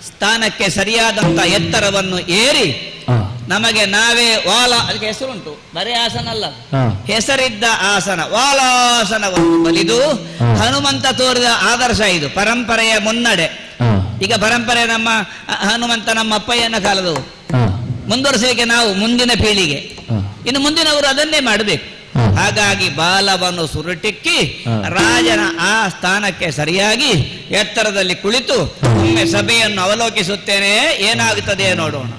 ಸ್ಥಾನಕ್ಕೆ ಸರಿಯಾದಂತ ಎತ್ತರವನ್ನು ಏರಿ ನಮಗೆ ನಾವೇ ಅದಕ್ಕೆ ಹೆಸರುಂಟು, ಬರೇ ಆಸನ ಅಲ್ಲ, ಹೆಸರಿದ್ದ ಆಸನ ವಾಲಾಸನವನ್ನು ಬಲಿದು ಹನುಮಂತ ತೋರಿದ ಆದರ್ಶ ಇದು. ಪರಂಪರೆಯ ಮುನ್ನಡೆ. ಈಗ ಪರಂಪರೆ ನಮ್ಮ ಹನುಮಂತ ನಮ್ಮ ಅಪ್ಪಯ್ಯನ ಕಾಲದವು ಮುಂದುವರಿಸಲಿಕ್ಕೆ ನಾವು ಮುಂದಿನ ಪೀಳಿಗೆ, ಇನ್ನು ಮುಂದಿನವರು ಅದನ್ನೇ ಮಾಡಬೇಕು. ಹಾಗಾಗಿ ಬಾಲವನ್ನು ಸುರುಟಿಕ್ಕಿ ರಾಜನ ಆ ಸ್ಥಾನಕ್ಕೆ ಸರಿಯಾಗಿ ಎತ್ತರದಲ್ಲಿ ಕುಳಿತು ಒಮ್ಮೆ ಸಭೆಯನ್ನು ಅವಲೋಕಿಸುತ್ತೇನೆ, ಏನಾಗುತ್ತದೆ ನೋಡೋಣ.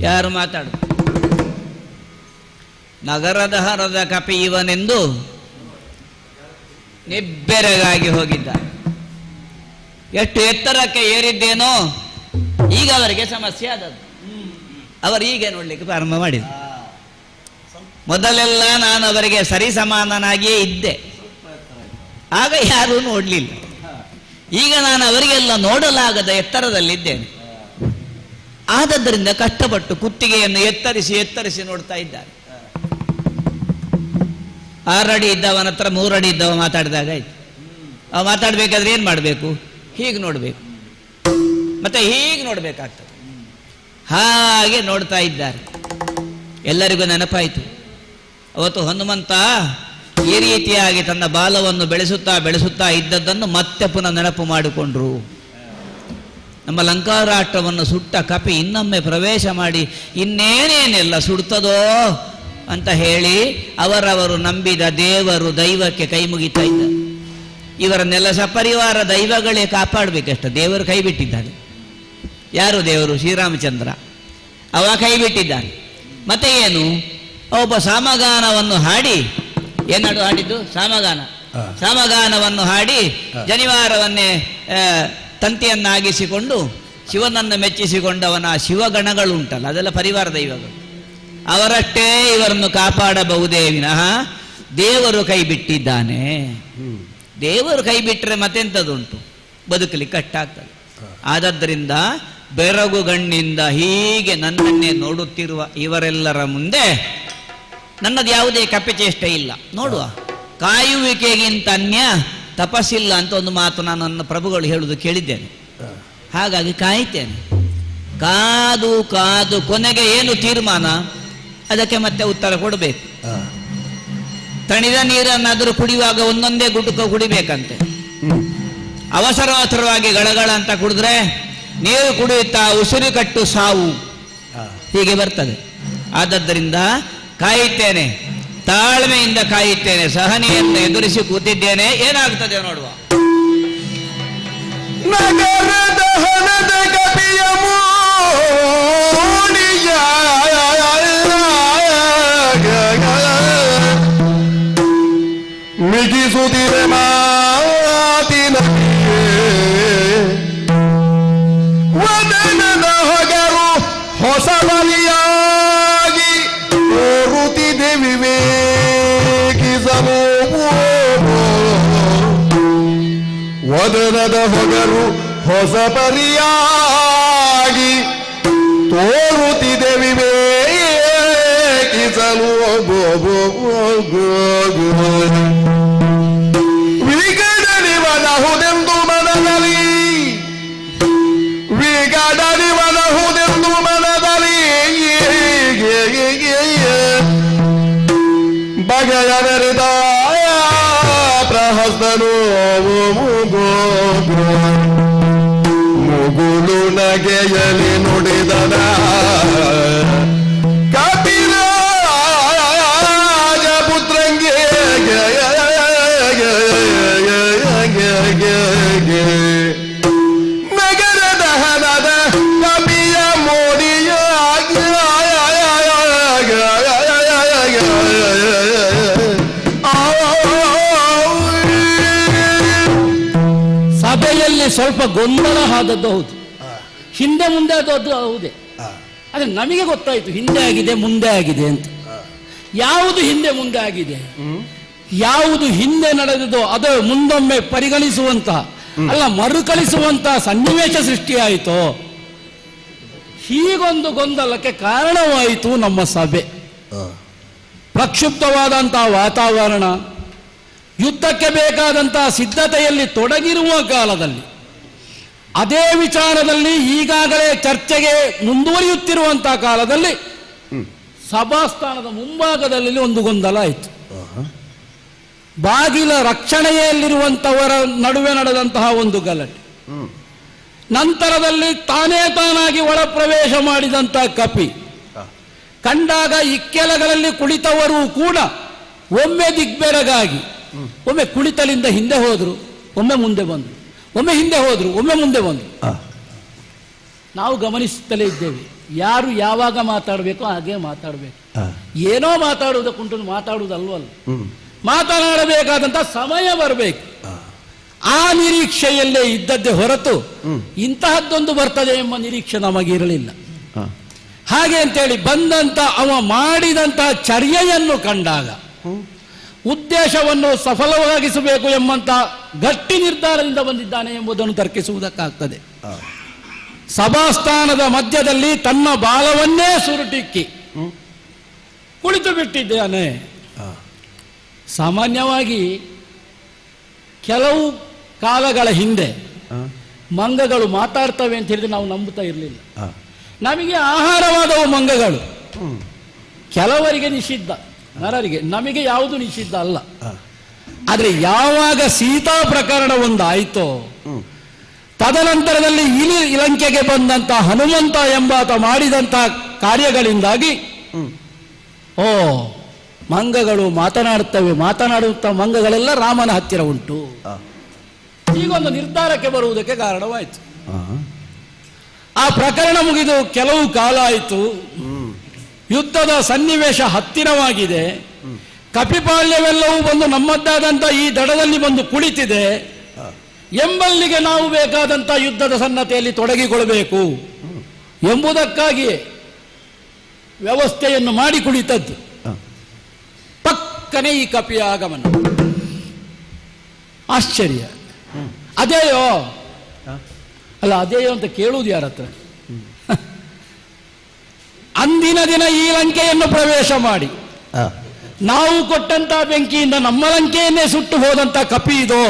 ಯಾರು ಮಾತಾಡು? ನಗರದ ಹರದ ಕಪಿ ಇವನೆಂದು ನಿಬ್ಬೆರಗಾಗಿ ಹೋಗಿದ್ದ. ಎಷ್ಟು ಎತ್ತರಕ್ಕೆ ಏರಿದ್ದೇನೋ ಈಗ ಅವರಿಗೆ ಸಮಸ್ಯೆ ಆದದ್ದು. ಅವರು ಹೀಗೆ ನೋಡ್ಲಿಕ್ಕೆ ಪ್ರಾರಂಭ ಮಾಡಿದ್ರು. ಮೊದಲೆಲ್ಲ ನಾನು ಅವರಿಗೆ ಸರಿ ಸಮಾನನಾಗಿಯೇ ಇದ್ದೆ, ಆಗ ಯಾರೂ ನೋಡ್ಲಿಲ್ಲ. ಈಗ ನಾನು ಅವರಿಗೆಲ್ಲ ನೋಡಲಾಗದ ಎತ್ತರದಲ್ಲಿದ್ದೇನೆ. ಆದದ್ದರಿಂದ ಕಷ್ಟಪಟ್ಟು ಕುತ್ತಿಗೆಯನ್ನು ಎತ್ತರಿಸಿ ಎತ್ತರಿಸಿ ನೋಡ್ತಾ ಇದ್ದಾರೆ. 6 ಅಡಿ ಇದ್ದವನ ಹತ್ರ 3 ಅಡಿ ಇದ್ದವ ಮಾತಾಡಿದಾಗ ಆಯ್ತು. ಅವ ಮಾತಾಡ್ಬೇಕಾದ್ರೆ ಏನ್ ಮಾಡಬೇಕು? ಹೀಗೆ ನೋಡ್ಬೇಕು, ಮತ್ತೆ ಹೀಗೆ ನೋಡ್ಬೇಕಾಗ್ತದೆ. ಹಾಗೆ ನೋಡ್ತಾ ಇದ್ದಾರೆ. ಎಲ್ಲರಿಗೂ ನೆನಪಾಯಿತು, ಅವತ್ತು ಹನುಮಂತ ಈ ರೀತಿಯಾಗಿ ತನ್ನ ಬಾಲವನ್ನು ಬೆಳೆಸುತ್ತಾ ಇದ್ದದ್ದನ್ನು ಮತ್ತೆ ಪುನಃ ನೆನಪು ಮಾಡಿಕೊಂಡ್ರು. ನಮ್ಮ ಲಂಕಾರಾಷ್ಟ್ರವನ್ನು ಸುಟ್ಟ ಕಪಿ ಇನ್ನೊಮ್ಮೆ ಪ್ರವೇಶ ಮಾಡಿ ಇನ್ನೇನೇನೆಲ್ಲ ಸುಡ್ತದೋ ಅಂತ ಹೇಳಿ ಅವರವರು ನಂಬಿದ ದೇವರು ದೈವಕ್ಕೆ ಕೈ ಮುಗಿತಾ ಇದ್ದಾರೆ. ಇವರನ್ನೆಲ್ಲ ಸಪರಿವಾರ ದೈವಗಳೇ ಕಾಪಾಡಬೇಕಷ್ಟ. ದೇವರು ಕೈ ಬಿಟ್ಟಿದ್ದಾನೆ. ಯಾರು ದೇವರು? ಶ್ರೀರಾಮಚಂದ್ರ. ಅವ ಕೈ ಬಿಟ್ಟಿದ್ದಾನೆ. ಮತ್ತೆ ಏನು? ಒಬ್ಬ ಸಾಮಗಾನವನ್ನು ಹಾಡಿ, ಏನಾಡು ಹಾಡಿದ್ದು? ಸಾಮಗಾನವನ್ನು ಹಾಡಿ ಜನಿವಾರವನ್ನೇ ತಂತಿಯನ್ನಾಗಿಸಿಕೊಂಡು ಶಿವನನ್ನು ಮೆಚ್ಚಿಸಿಕೊಂಡವನ ಶಿವಗಣಗಳುಂಟಲ್ಲ, ಅದೆಲ್ಲ ಪರಿವಾರ ದೈವಗಳು. ಅವರಷ್ಟೇ ಇವರನ್ನು ಕಾಪಾಡಬಹುದೇ ವಿನಃ ದೇವರು ಕೈ ಬಿಟ್ಟಿದ್ದಾನೆ. ದೇವರು ಕೈ ಬಿಟ್ಟರೆ ಮತ್ತೆಂಥದ್ದುಂಟು? ಬದುಕಲಿಕ್ಕೆ ಕಟ್ಟಾಗ್ತದೆ. ಆದದ್ದರಿಂದ ಬೆರಗುಗಣ್ಣಿಂದ ಹೀಗೆ ನನ್ನನ್ನೇ ನೋಡುತ್ತಿರುವ ಇವರೆಲ್ಲರ ಮುಂದೆ ನನ್ನದು ಯಾವುದೇ ಕಪ್ಪೆಚೇಷ್ಟೆ ಇಲ್ಲ. ನೋಡುವ, ಕಾಯುವಿಕೆಗಿಂತ ಅನ್ಯ ತಪಸ್ಸಿಲ್ಲ ಅಂತ ಒಂದು ಮಾತು ನಾನು ನನ್ನ ಪ್ರಭುಗಳು ಹೇಳುವುದು ಕೇಳಿದ್ದೇನೆ. ಹಾಗಾಗಿ ಕಾಯ್ತೇನೆ. ಕಾದು ಕಾದು ಕೊನೆಗೆ ಏನು ತೀರ್ಮಾನ, ಅದಕ್ಕೆ ಮತ್ತೆ ಉತ್ತರ ಕೊಡಬೇಕು. ತಣಿದ ನೀರನ್ನಾದರೂ ಕುಡಿಯುವಾಗ ಒಂದೊಂದೇ ಗುಟುಕ ಕುಡಿಬೇಕಂತೆ. ಅವಸರವಾಗಿ ಗಳಗಳ ಅಂತ ಕುಡಿದ್ರೆ ನೀರು ಕುಡಿಯುತ್ತಾ ಉಸಿರು ಕಟ್ಟು ಸಾವು ಹೀಗೆ ಬರ್ತದೆ. ಆದದ್ದರಿಂದ ಕಾಯುತ್ತೇನೆ, ತಾಳ್ಮೆಯಿಂದ ಕಾಯುತ್ತೇನೆ, ಸಹನೆಯನ್ನು ಎದುರಿಸಿ ಕೂತಿದ್ದೇನೆ. ಏನಾಗ್ತದೆ ನೋಡುವ. ನಗರದ ಹಣದ ಕಪಿಯ ಮೋಡಿಯ ಮಿಗಿಸುತ್ತಿದೆ ಮಾತಿನ ವದನದ ಹೊಗರು ಹೊಸ ಬಲಿಯಾಗಿ ತೋರುತ್ತಿದೆ ವಿವೇಕಿಸಲು. ವದನದ ಹೊಗರು ಹೊಸ ಪರಿಯಾಗಿ ತೋರುತ್ತಿದೆ ವಿವೇಕಿಸಲು. ವಿಗಡನಿವನಹುದೆಂದು ಮನದಲ್ಲಿ, ವಿಗಡನಿವನಹುದೆಂದು ಮನದಲ್ಲಿ ಬಗೆಯ ಮೆರೆದ ಪ್ರಹಸ್ತನು ಮುಗುಳು ನಗೆಯಲಿ ನುಡಿದನ ಕಪಿರಾಜ ಪುತ್ರಂಗೆ ನಗರದ ಹಣದ ಕಪಿಯ ಮೋಡಿಯ ಸಭೆಯಲ್ಲಿ ಸ್ವಲ್ಪ ಗೊಂದಲ ಆದದ್ದು ಹೌದು, ಹಿಂದೆ ಮುಂದೆ ಆದದ್ದು ಹೌದೇ. ಆದರೆ ನಮಗೆ ಗೊತ್ತಾಯಿತು ಹಿಂದೆ ಆಗಿದೆ ಮುಂದೆ ಆಗಿದೆ ಅಂತ. ಯಾವುದು ಹಿಂದೆ ಮುಂದೆ ಆಗಿದೆ, ಯಾವುದು ಹಿಂದೆ ನಡೆದದೋ ಅದು ಮುಂದೊಮ್ಮೆ ಪರಿಗಣಿಸುವಂತಹ ಅಲ್ಲ ಮರುಕಳಿಸುವಂತಹ ಸನ್ನಿವೇಶ ಸೃಷ್ಟಿಯಾಯಿತೋ, ಹೀಗೊಂದು ಗೊಂದಲಕ್ಕೆ ಕಾರಣವಾಯಿತು ನಮ್ಮ ಸಭೆ. ಪ್ರಕ್ಷುಬ್ಧವಾದಂತಹ ವಾತಾವರಣ, ಯುದ್ಧಕ್ಕೆ ಬೇಕಾದಂತಹ ಸಿದ್ಧತೆಯಲ್ಲಿ ತೊಡಗಿರುವ ಕಾಲದಲ್ಲಿ ಅದೇ ವಿಚಾರದಲ್ಲಿ ಈಗಾಗಲೇ ಚರ್ಚೆಗೆ ಮುಂದುವರಿಯುತ್ತಿರುವಂತಹ ಕಾಲದಲ್ಲಿ ಸಭಾಸ್ಥಾನದ ಮುಂಭಾಗದಲ್ಲಿ ಒಂದು ಗೊಂದಲ ಆಯಿತು. ಬಾಗಿಲ ರಕ್ಷಣೆಯಲ್ಲಿರುವಂತವರ ನಡುವೆ ನಡೆದಂತಹ ಒಂದು ಗಲಾಟೆ, ನಂತರದಲ್ಲಿ ತಾನಾಗಿ ಒಳ ಪ್ರವೇಶ ಮಾಡಿದಂತಹ ಕಪಿ ಕಂಡಾಗ ಇಕ್ಕೆಲಗಳಲ್ಲಿ ಕುಳಿತವರು ಕೂಡ ಒಮ್ಮೆ ದಿಗ್ಬೆರಗಾಗಿ ಒಮ್ಮೆ ಕುಳಿತಲಿಂದ ಹಿಂದೆ ಹೋದ್ರು, ಒಮ್ಮೆ ಮುಂದೆ ಬಂದರು, ಒಮ್ಮೆ ಹಿಂದೆ ಹೋದ್ರು, ಒಮ್ಮೆ ಮುಂದೆ ಬಂದರು. ನಾವು ಗಮನಿಸುತ್ತಲೇ ಇದ್ದೇವೆ, ಯಾರು ಯಾವಾಗ ಮಾತಾಡಬೇಕು ಹಾಗೆ ಮಾತಾಡಬೇಕು. ಏನೋ ಮಾತಾಡುವುದಕ್ಕುಂಟು ಮಾತಾಡುವುದಲ್ವಲ್ಲ, ಮಾತನಾಡಬೇಕಾದಂತ ಸಮಯ ಬರಬೇಕು. ಆ ನಿರೀಕ್ಷೆಯಲ್ಲೇ ಇದ್ದದ್ದೇ ಹೊರತು ಇಂತಹದ್ದೊಂದು ಬರ್ತದೆ ಎಂಬ ನಿರೀಕ್ಷೆ ನಮಗಿರಲಿಲ್ಲ. ಹಾಗೆ ಅಂತೇಳಿ ಬಂದಂತ ಅವ ಮಾಡಿದಂತಹ ಚರ್ಯೆಯನ್ನು ಕಂಡಾಗ ಉದ್ದೇಶವನ್ನು ಸಫಲವಾಗಿಸಬೇಕು ಎಂಬಂತ ಗಟ್ಟಿ ನಿರ್ಧಾರದಿಂದ ಬಂದಿದ್ದಾನೆ ಎಂಬುದನ್ನು ತರ್ಕಿಸುವುದಕ್ಕಾಗ್ತದೆ. ಸಭಾಸ್ಥಾನದ ಮಧ್ಯದಲ್ಲಿ ತನ್ನ ಬಾಲವನ್ನೇ ಸುರುಟಿಕ್ಕಿ ಕುಳಿತು ಬಿಟ್ಟಿದ್ದಾನೆ. ಸಾಮಾನ್ಯವಾಗಿ ಕೆಲವು ಕಾಲಗಳ ಹಿಂದೆ ಮಂಗಗಳು ಮಾತಾಡ್ತವೆ ಅಂತ ಹೇಳಿದ್ರೆ ನಾವು ನಂಬುತ್ತಾ ಇರಲಿಲ್ಲ. ನಮಗೆ ಆಹಾರವಾದವು ಮಂಗಗಳು, ಕೆಲವರಿಗೆ ನಿಷಿದ್ಧ, ನರರಿಗೆ, ನಮಗೆ ಯಾವುದು ನಿಷಿದ್ಧ ಅಲ್ಲ. ಆದ್ರೆ ಯಾವಾಗ ಸೀತಾ ಪ್ರಕರಣ ಒಂದು ಆಯಿತೋ, ತದನಂತರದಲ್ಲಿ ಲಂಕೆಗೆ ಬಂದಂತ ಹನುಮಂತ ಎಂಬಾತ ಮಾಡಿದಂತ ಕಾರ್ಯಗಳಿಂದಾಗಿ ಮಂಗಗಳು ಮಾತನಾಡುತ್ತಾ ಮಂಗಗಳೆಲ್ಲ ರಾಮನ ಹತ್ತಿರ ಉಂಟು. ಈಗೊಂದು ನಿರ್ಧಾರಕ್ಕೆ ಬರುವುದಕ್ಕೆ ಕಾರಣವಾಯಿತು. ಆ ಪ್ರಕರಣ ಮುಗಿದು ಕೆಲವು ಕಾಲ ಆಯಿತು. ಯುದ್ಧದ ಸನ್ನಿವೇಶ ಹತ್ತಿರವಾಗಿದೆ. ಕಪಿಪಾಳ್ಯವೆಲ್ಲವೂ ಬಂದು ನಮ್ಮದ್ದಾದಂಥ ಈ ದಡದಲ್ಲಿ ಬಂದು ಕುಳಿತಿದೆ ಎಂಬಲ್ಲಿಗೆ ನಾವು ಬೇಕಾದಂಥ ಯುದ್ಧದ ಸನ್ನತೆಯಲ್ಲಿ ತೊಡಗಿಕೊಳ್ಬೇಕು ಎಂಬುದಕ್ಕಾಗಿ ವ್ಯವಸ್ಥೆಯನ್ನು ಮಾಡಿ ಕುಳಿತದ್ದು. ಪಕ್ಕನೆ ಈ ಕಪಿಯ ಆಗಮನ. ಆಶ್ಚರ್ಯ. ಅದೇಯೋ ಅಲ್ಲ, ಅದೇಯೋ ಅಂತ ಕೇಳುವುದು ಯಾರ ಹತ್ರ? ಅಂದಿನ ದಿನ ಈ ಲಂಕೆಯನ್ನು ಪ್ರವೇಶ ಮಾಡಿ ನಾವು ಕೊಟ್ಟಂತ ಬೆಂಕಿಯಿಂದ ನಮ್ಮ ಲಂಕೆಯನ್ನೇ ಸುಟ್ಟು ಹೋದಂತ ಕಪಿ ಇದೋ,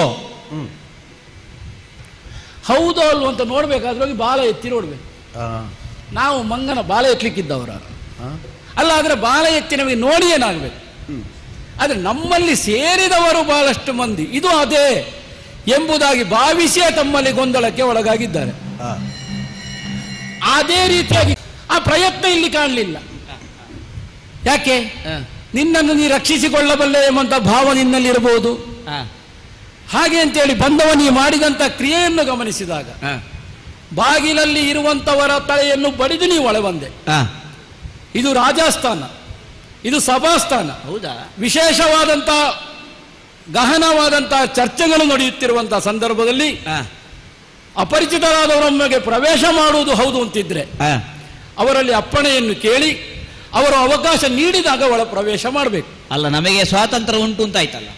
ಹೌದೋ ಅಲ್ವ ಅಂತ ನೋಡ್ಬೇಕಾದ್ರೆ ಬಾಲ ಎತ್ತಿ ನೋಡ್ಬೇಕು. ನಾವು ಮಂಗನ ಬಾಲ ಎತ್ತಲಿಕ್ಕಿದ್ದವರ ಅಲ್ಲ, ಆದ್ರೆ ಬಾಲ ಎತ್ತಿ ನಮಗೆ ನೋಡಿ ಏನಾಗಬೇಕು. ಆದ್ರೆ ನಮ್ಮಲ್ಲಿ ಸೇರಿದವರು ಬಹಳಷ್ಟು ಮಂದಿ ಇದು ಅದೇ ಎಂಬುದಾಗಿ ಭಾವಿಸಿಯೇ ತಮ್ಮಲ್ಲಿ ಗೊಂದಲಕ್ಕೆ ಒಳಗಾಗಿದ್ದಾರೆ. ಅದೇ ರೀತಿಯಾಗಿ ಆ ಪ್ರಯತ್ನ ಇಲ್ಲಿ ಕಾಣಲಿಲ್ಲ. ಯಾಕೆ? ನಿನ್ನನ್ನು ನೀ ರಕ್ಷಿಸಿಕೊಳ್ಳಬಲ್ಲೆ ಎಂಬಂತ ಭಾವ ನಿನ್ನಲ್ಲಿ ಇರಬಹುದು. ಹಾಗೆ ಅಂತೇಳಿ ಬಂದವ ನೀ ಮಾಡಿದಂತ ಕ್ರಿಯೆಯನ್ನು ಗಮನಿಸಿದಾಗ ಬಾಗಿಲಲ್ಲಿ ಇರುವಂತವರ ತಲೆಯನ್ನು ಬಡಿದು ನೀವು ಒಳ ಬಂದೆ. ಇದು ರಾಜಸ್ಥಾನ, ಇದು ಸಭಾಸ್ಥಾನ. ಹೌದಾ? ವಿಶೇಷವಾದಂತ ಗಹನವಾದಂತ ಚರ್ಚೆಗಳು ನಡೆಯುತ್ತಿರುವಂತಹ ಸಂದರ್ಭದಲ್ಲಿ ಅಪರಿಚಿತರಾದವರೊಮ್ಮೆಗೆ ಪ್ರವೇಶ ಮಾಡುವುದು ಹೌದು ಅಂತಿದ್ರೆ ಅವರಲ್ಲಿ ಅಪ್ಪಣೆಯನ್ನು ಕೇಳಿ ಅವರು ಅವಕಾಶ ನೀಡಿದಾಗ ಒಳ ಪ್ರವೇಶ ಮಾಡಬೇಕು. ಅಲ್ಲ, ನಮಗೆ ಸ್ವಾತಂತ್ರ್ಯ ಉಂಟು ಅಂತ ಆಯ್ತಲ್ಲ,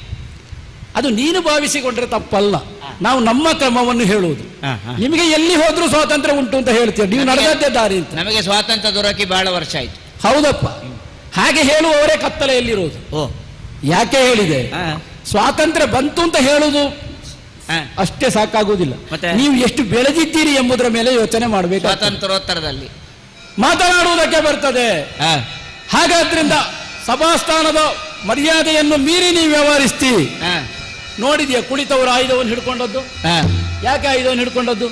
ಅದು ನೀನು ಭಾವಿಸಿಕೊಂಡ್ರೆ ತಪ್ಪಲ್ಲ. ನಾವು ನಮ್ಮ ಕ್ರಮವನ್ನು ಹೇಳುವುದು. ನಿಮಗೆ ಎಲ್ಲಿ ಹೋದ್ರೂ ಸ್ವಾತಂತ್ರ್ಯ ಉಂಟು ಅಂತ ಹೇಳ್ತೀವಿ, ನೀವು ನಡೆದದ್ದೇ ದಾರಿ ಅಂತ. ನಮಗೆ ಸ್ವಾತಂತ್ರ್ಯ ದೊರಕಿ ಬಹಳ ವರ್ಷ ಆಯ್ತು. ಹೌದಪ್ಪ, ಹಾಗೆ ಹೇಳುವವರೇ ಕತ್ತಲೆಯಲ್ಲಿರುವುದು. ಯಾಕೆ ಹೇಳಿದೆ? ಸ್ವಾತಂತ್ರ್ಯ ಬಂತು ಅಂತ ಹೇಳುವುದು ಅಷ್ಟೇ ಸಾಕಾಗುವುದಿಲ್ಲ, ನೀವು ಎಷ್ಟು ಬೆಳೆದಿದ್ದೀರಿ ಎಂಬುದರ ಮೇಲೆ ಯೋಚನೆ ಮಾಡಬೇಕು. ಸ್ವಾತಂತ್ರ್ಯೋತ್ತರದಲ್ಲಿ ಮಾತನಾಡುವುದಕ್ಕೆ ಬರ್ತದೆ. ಹಾಗಾದ್ರಿಂದ ಸಭಾಸ್ಥಾನದ ಮರ್ಯಾದೆಯನ್ನು ಮೀರಿ ನೀವು ವ್ಯವಹರಿಸ್ತೀವಿ. ನೋಡಿದ್ಯಾ ಕುಳಿತವರು ಆಯುಧವನ್ನು ಹಿಡ್ಕೊಂಡದ್ದು? ಯಾಕೆ ಆಯುಧವನ್ನು ಹಿಡ್ಕೊಂಡದ್ದು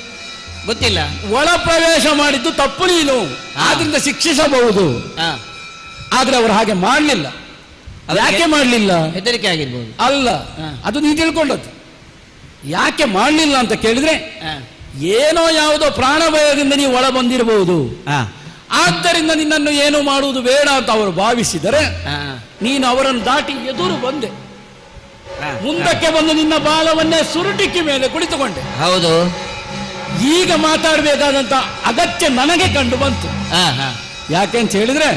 ಗೊತ್ತಿಲ್ಲ. ಒಳ ಪ್ರವೇಶ ಮಾಡಿದ್ದು ತಪ್ಪು, ನೀನು ಆದ್ರಿಂದ ಶಿಕ್ಷಿಸಬಹುದು. ಆದ್ರೆ ಅವರು ಹಾಗೆ ಮಾಡಲಿಲ್ಲ. ಯಾಕೆ ಮಾಡಲಿಲ್ಲ? ಹೆದರಿಕೆ ಆಗಿರ್ಬೋದು. ಅಲ್ಲ, ಅದು ನೀವು ತಿಳ್ಕೊಂಡದ್ದು. ಯಾಕೆ ಮಾಡಲಿಲ್ಲ ಅಂತ ಕೇಳಿದ್ರೆ ಏನೋ ಯಾವುದೋ ಪ್ರಾಣ ಭಯದಿಂದ ನೀವು ಒಳ ಬಂದಿರಬಹುದು. ಆದ್ದರಿಂದ ನಿನ್ನನ್ನು ಏನು ಮಾಡುವುದು ಬೇಡ ಅಂತ ಅವರು ಭಾವಿಸಿದರೆ ನೀನು ಅವರನ್ನು ದಾಟಿ ಎದುರು ಬಂದೆ. ಮುಂದಕ್ಕೆ ಬಂದು ನಿನ್ನ ಬಾಲವನ್ನೇ ಸುರುಟಿಕ್ಕಿ ಮೇಲೆ ಕುಳಿತುಕೊಂಡೆ. ಹೌದು. ಈಗ ಮಾತಾಡಬೇಕಾದಂತ ಅಗತ್ಯ ನನಗೆ ಕಂಡು ಬಂತು. ಯಾಕೆ ಅಂತ ಹೇಳಿದ್ರೆ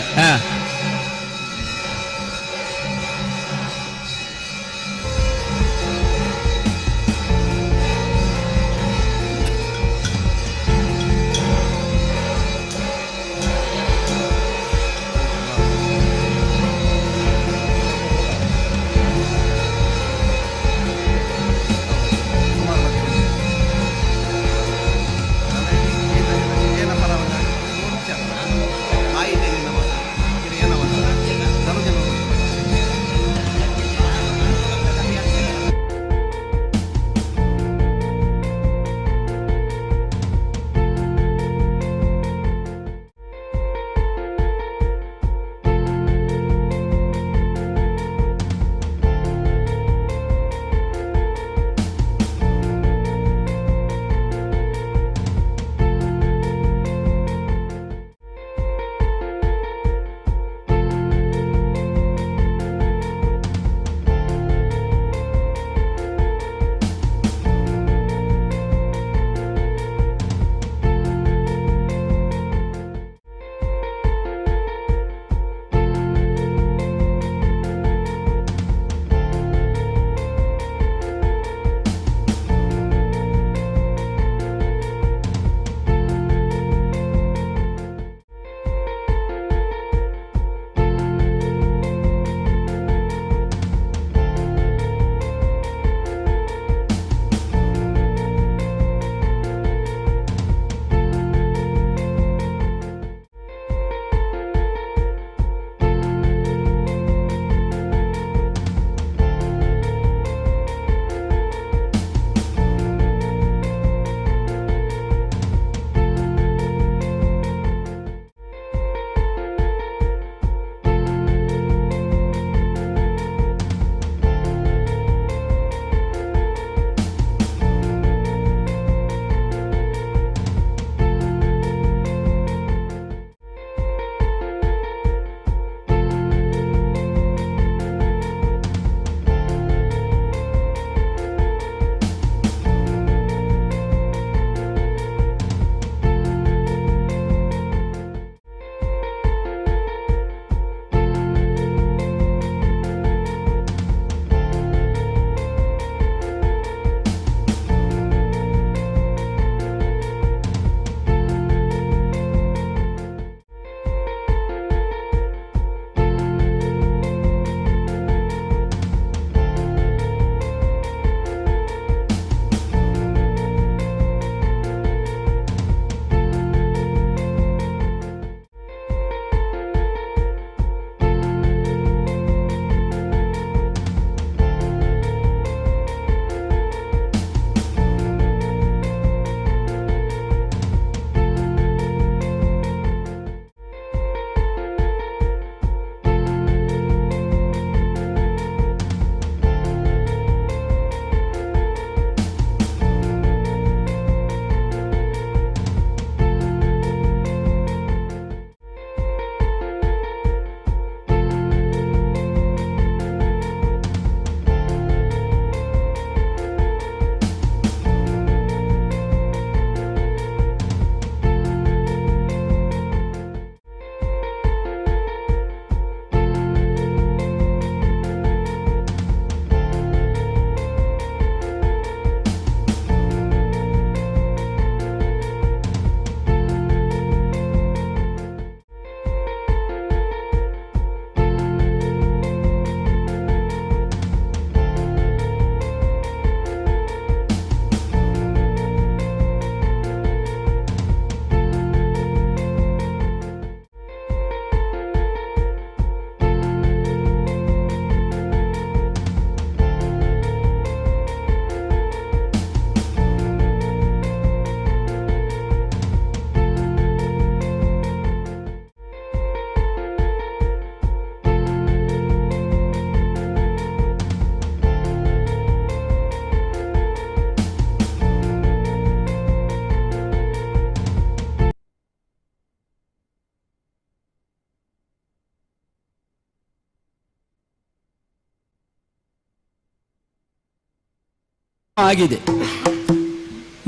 ಆಗಿದೆ.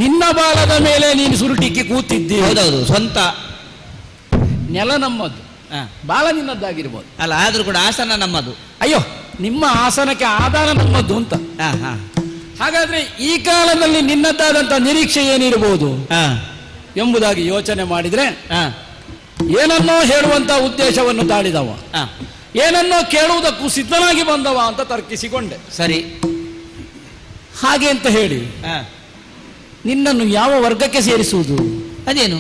ನಿನ್ನ ಬಾಲದ ಮೇಲೆ ನೀನು ಸುರುಟಿಕ್ಕಿ ಕೂತಿದ್ದಿ. ಹೌದೌದು, ಸ್ವಂತ ನೆಲ ನಮ್ಮದು, ಬಾಲ ನಿನ್ನದ್ದಾಗಿರ್ಬೋದು. ಅಲ್ಲ, ಆದ್ರೂ ಕೂಡ ಆಸನ ನಮ್ಮದು. ಅಯ್ಯೋ, ನಿಮ್ಮ ಆಸನಕ್ಕೆ ಆಧಾರ ನಮ್ಮದ್ದು ಅಂತ. ಹಾಗಾದ್ರೆ ಈ ಕಾಲದಲ್ಲಿ ನಿನ್ನದ್ದಾದಂತ ನಿರೀಕ್ಷೆ ಏನಿರಬಹುದು ಎಂಬುದಾಗಿ ಯೋಚನೆ ಮಾಡಿದ್ರೆ, ಏನನ್ನೋ ಹೇಳುವಂತ ಉದ್ದೇಶವನ್ನು ತಾಳಿದವ, ಏನನ್ನೋ ಕೇಳುವುದಕ್ಕೂ ಸಿದ್ಧನಾಗಿ ಬಂದವ ಅಂತ ತರ್ಕಿಸಿಕೊಂಡೆ. ಸರಿ, ಹಾಗೆ ಅಂತ ಹೇಳಿ ನಿನ್ನನ್ನು ಯಾವ ವರ್ಗಕ್ಕೆ ಸೇರಿಸುವುದು? ಅದೇನು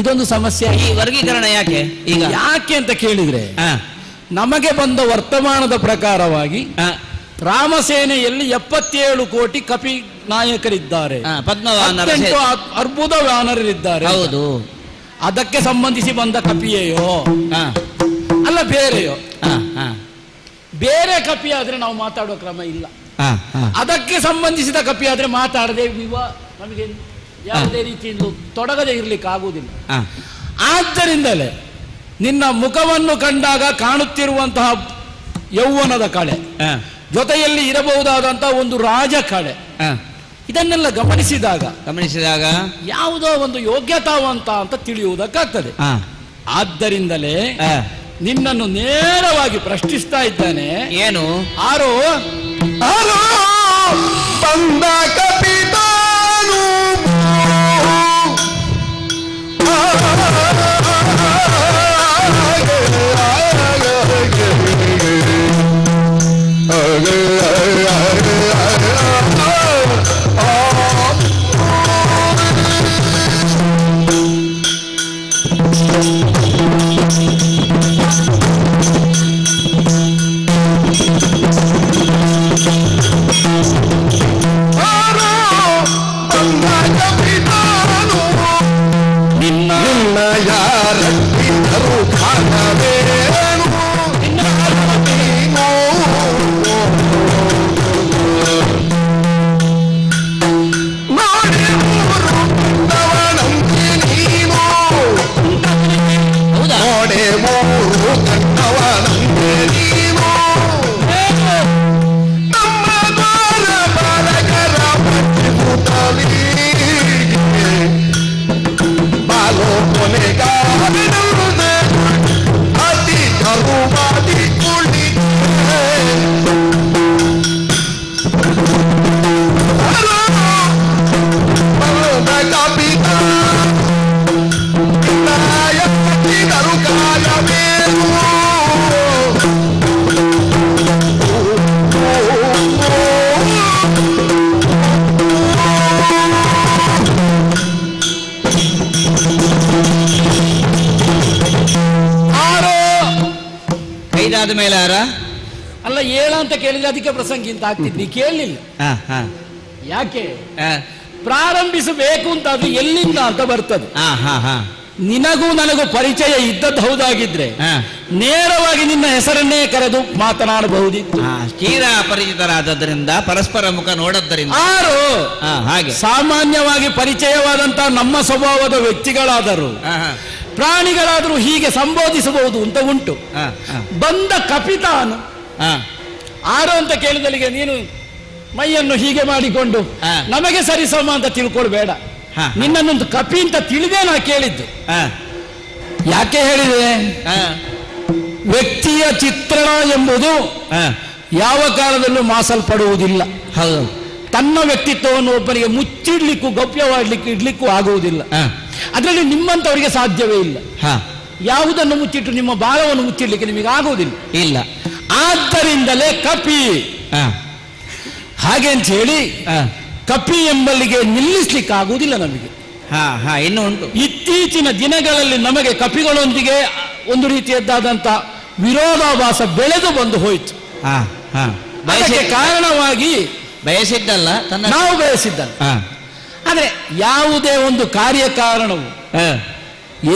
ಇದೊಂದು ಸಮಸ್ಯೆ. ಈ ವರ್ಗೀಕರಣ ಯಾಕೆ ಈಗ? ಯಾಕೆ ಅಂತ ಕೇಳಿದ್ರೆ, ನಮಗೆ ಬಂದ ವರ್ತಮಾನದ ಪ್ರಕಾರವಾಗಿ ರಾಮಸೇನೆಯಲ್ಲಿ 77 ಕೋಟಿ ಕಪಿ ನಾಯಕರಿದ್ದಾರೆ, 18 ಅರ್ಬುದ ವಾನರರಿದ್ದಾರೆ. ಹೌದು. ಅದಕ್ಕೆ ಸಂಬಂಧಿಸಿ ಬಂದ ಕಪಿಯೇಯೋ ಅಲ್ಲ ಬೇರೆಯೋ? ಬೇರೆ ಕಪಿ ಆದ್ರೆ ನಾವು ಮಾತಾಡುವ ಕ್ರಮ ಇಲ್ಲ. ಅದಕ್ಕೆ ಸಂಬಂಧಿಸಿದ ಕಪಿ ಆದ್ರೆ ಮಾತಾಡದೆ ನಮಗೆ ಯಾವುದೇ ರೀತಿಯಿಂದ ತೊಡಗದೆ ಇರ್ಲಿಕ್ಕೆ ಆಗುವುದಿಲ್ಲ. ಆದ್ದರಿಂದಲೇ ನಿನ್ನ ಮುಖವನ್ನು ಕಂಡಾಗ ಕಾಣುತ್ತಿರುವಂತಹ ಯೌವನದ ಕಳೆ, ಜೊತೆಯಲ್ಲಿ ಇರಬಹುದಾದಂತಹ ಒಂದು ರಾಜ ಕಳೆ, ಇದನ್ನೆಲ್ಲ ಗಮನಿಸಿದಾಗ ಯಾವುದೋ ಒಂದು ಯೋಗ್ಯತಾವಂತ ಅಂತ ತಿಳಿಯುವುದಕ್ಕಾಗ್ತದೆ. ಆದ್ದರಿಂದಲೇ ನಿನ್ನನ್ನು ನೇರವಾಗಿ ಪ್ರಶ್ನಿಸ್ತಾ ಇದ್ದಾನೆ. ಏನು? ಆರೋ ಬಂದ ಕಪಿತಾನು ಮೇಲೆ ಅಲ್ಲ ಅಂತ ಕೇಳಿದ್ರೆ ಅದಕ್ಕೆ ಪ್ರಸಂಗಿ ಅಂತ ಆಗ್ತಿದ್ವಿ, ಕೇಳಲಿಲ್ಲ. ಯಾಕೆ ಪ್ರಾರಂಭಿಸಬೇಕು ಅಂತ ಅದು ಎಲ್ಲಿಂದ ಅಂತ ಬರ್ತದೆ. ನಿನಗೂ ನನಗೂ ಪರಿಚಯ ಇದ್ದದ್ದು ಹೌದಾಗಿದ್ರೆ ನೇರವಾಗಿ ನಿನ್ನ ಹೆಸರನ್ನೇ ಕರೆದು ಮಾತನಾಡಬಹುದಿತ್ತು. ತೀರಾ ಅಪರಿಚಿತರಾದದ್ರಿಂದ ಪರಸ್ಪರ ಮುಖ ನೋಡದ್ದರಿಂದ ಹಾಗೆ ಸಾಮಾನ್ಯವಾಗಿ ಪರಿಚಯವಾದಂತಹ ನಮ್ಮ ಸ್ವಭಾವದ ವ್ಯಕ್ತಿಗಳಾದರೂ ಪ್ರಾಣಿಗಳಾದರೂ ಹೀಗೆ ಸಂಬೋಧಿಸಬಹುದು ಅಂತ ಉಂಟು. ಬಂದ ಕಪಿತಾನು ಆರು ಅಂತ ಕೇಳಿದಲ್ಲಿಗೆ ನೀನು ಮೈಯನ್ನು ಹೀಗೆ ಮಾಡಿಕೊಂಡು ನಮಗೆ ಸರಿಸಮ ಅಂತ ತಿಳ್ಕೊಳ್ಬೇಡ. ನಿನ್ನನ್ನೊಂದು ಕಪಿ ಅಂತ ತಿಳಿದೇ ನಾ ಕೇಳಿದ್ದು. ಯಾಕೆ ಹೇಳಿದೆ? ವ್ಯಕ್ತಿಯ ಚಿತ್ರಣ ಎಂಬುದು ಯಾವ ಕಾಲದಲ್ಲೂ ಮಾಸಲ್ಪಡುವುದಿಲ್ಲ. ತನ್ನ ವ್ಯಕ್ತಿತ್ವವನ್ನು ಒಬ್ಬನಿಗೆ ಮುಚ್ಚಿಡ್ಲಿಕ್ಕೂ ಗೌಪ್ಯವಾಡ್ಲಿಕ್ಕೂ ಇಡ್ಲಿಕ್ಕೂ ಆಗುವುದಿಲ್ಲ. ಅದರಲ್ಲಿ ನಿಮ್ಮಂತವರಿಗೆ ಸಾಧ್ಯವೇ ಇಲ್ಲ. ಯಾವುದನ್ನು ಮುಚ್ಚಿಟ್ಟು ನಿಮ್ಮ ಬಾಲವನ್ನು ಮುಚ್ಚಿಡ್ಲಿಕ್ಕೆ ನಿಮಗೆ ಆಗುವುದಿಲ್ಲ. ಇಲ್ಲ. ಆದ್ದರಿಂದಲೇ ಕಪಿ ಹಾಗೆ ಅಂತ ಹೇಳಿ ಕಪಿ ಎಂಬಲ್ಲಿಗೆ ನಿಲ್ಲಿಸ್ಲಿಕ್ಕೆ ಆಗುವುದಿಲ್ಲ ನಮಗೆ. ಇನ್ನು ಉಂಟು. ಇತ್ತೀಚಿನ ದಿನಗಳಲ್ಲಿ ನಮಗೆ ಕಪಿಗಳೊಂದಿಗೆ ಒಂದು ರೀತಿಯದ್ದಾದಂತ ವಿರೋಧಾಭಾಸ ಬೆಳೆದು ಬಂದು ಹೋಯಿತು. ಅದಕ್ಕೆ ಕಾರಣವಾಗಿ ಬಯಸಿದ್ದಲ್ಲ, ನಾವು ಬಯಸಿದ್ದಲ್ಲ. ಆದ್ರೆ ಯಾವುದೇ ಒಂದು ಕಾರ್ಯಕಾರಣವು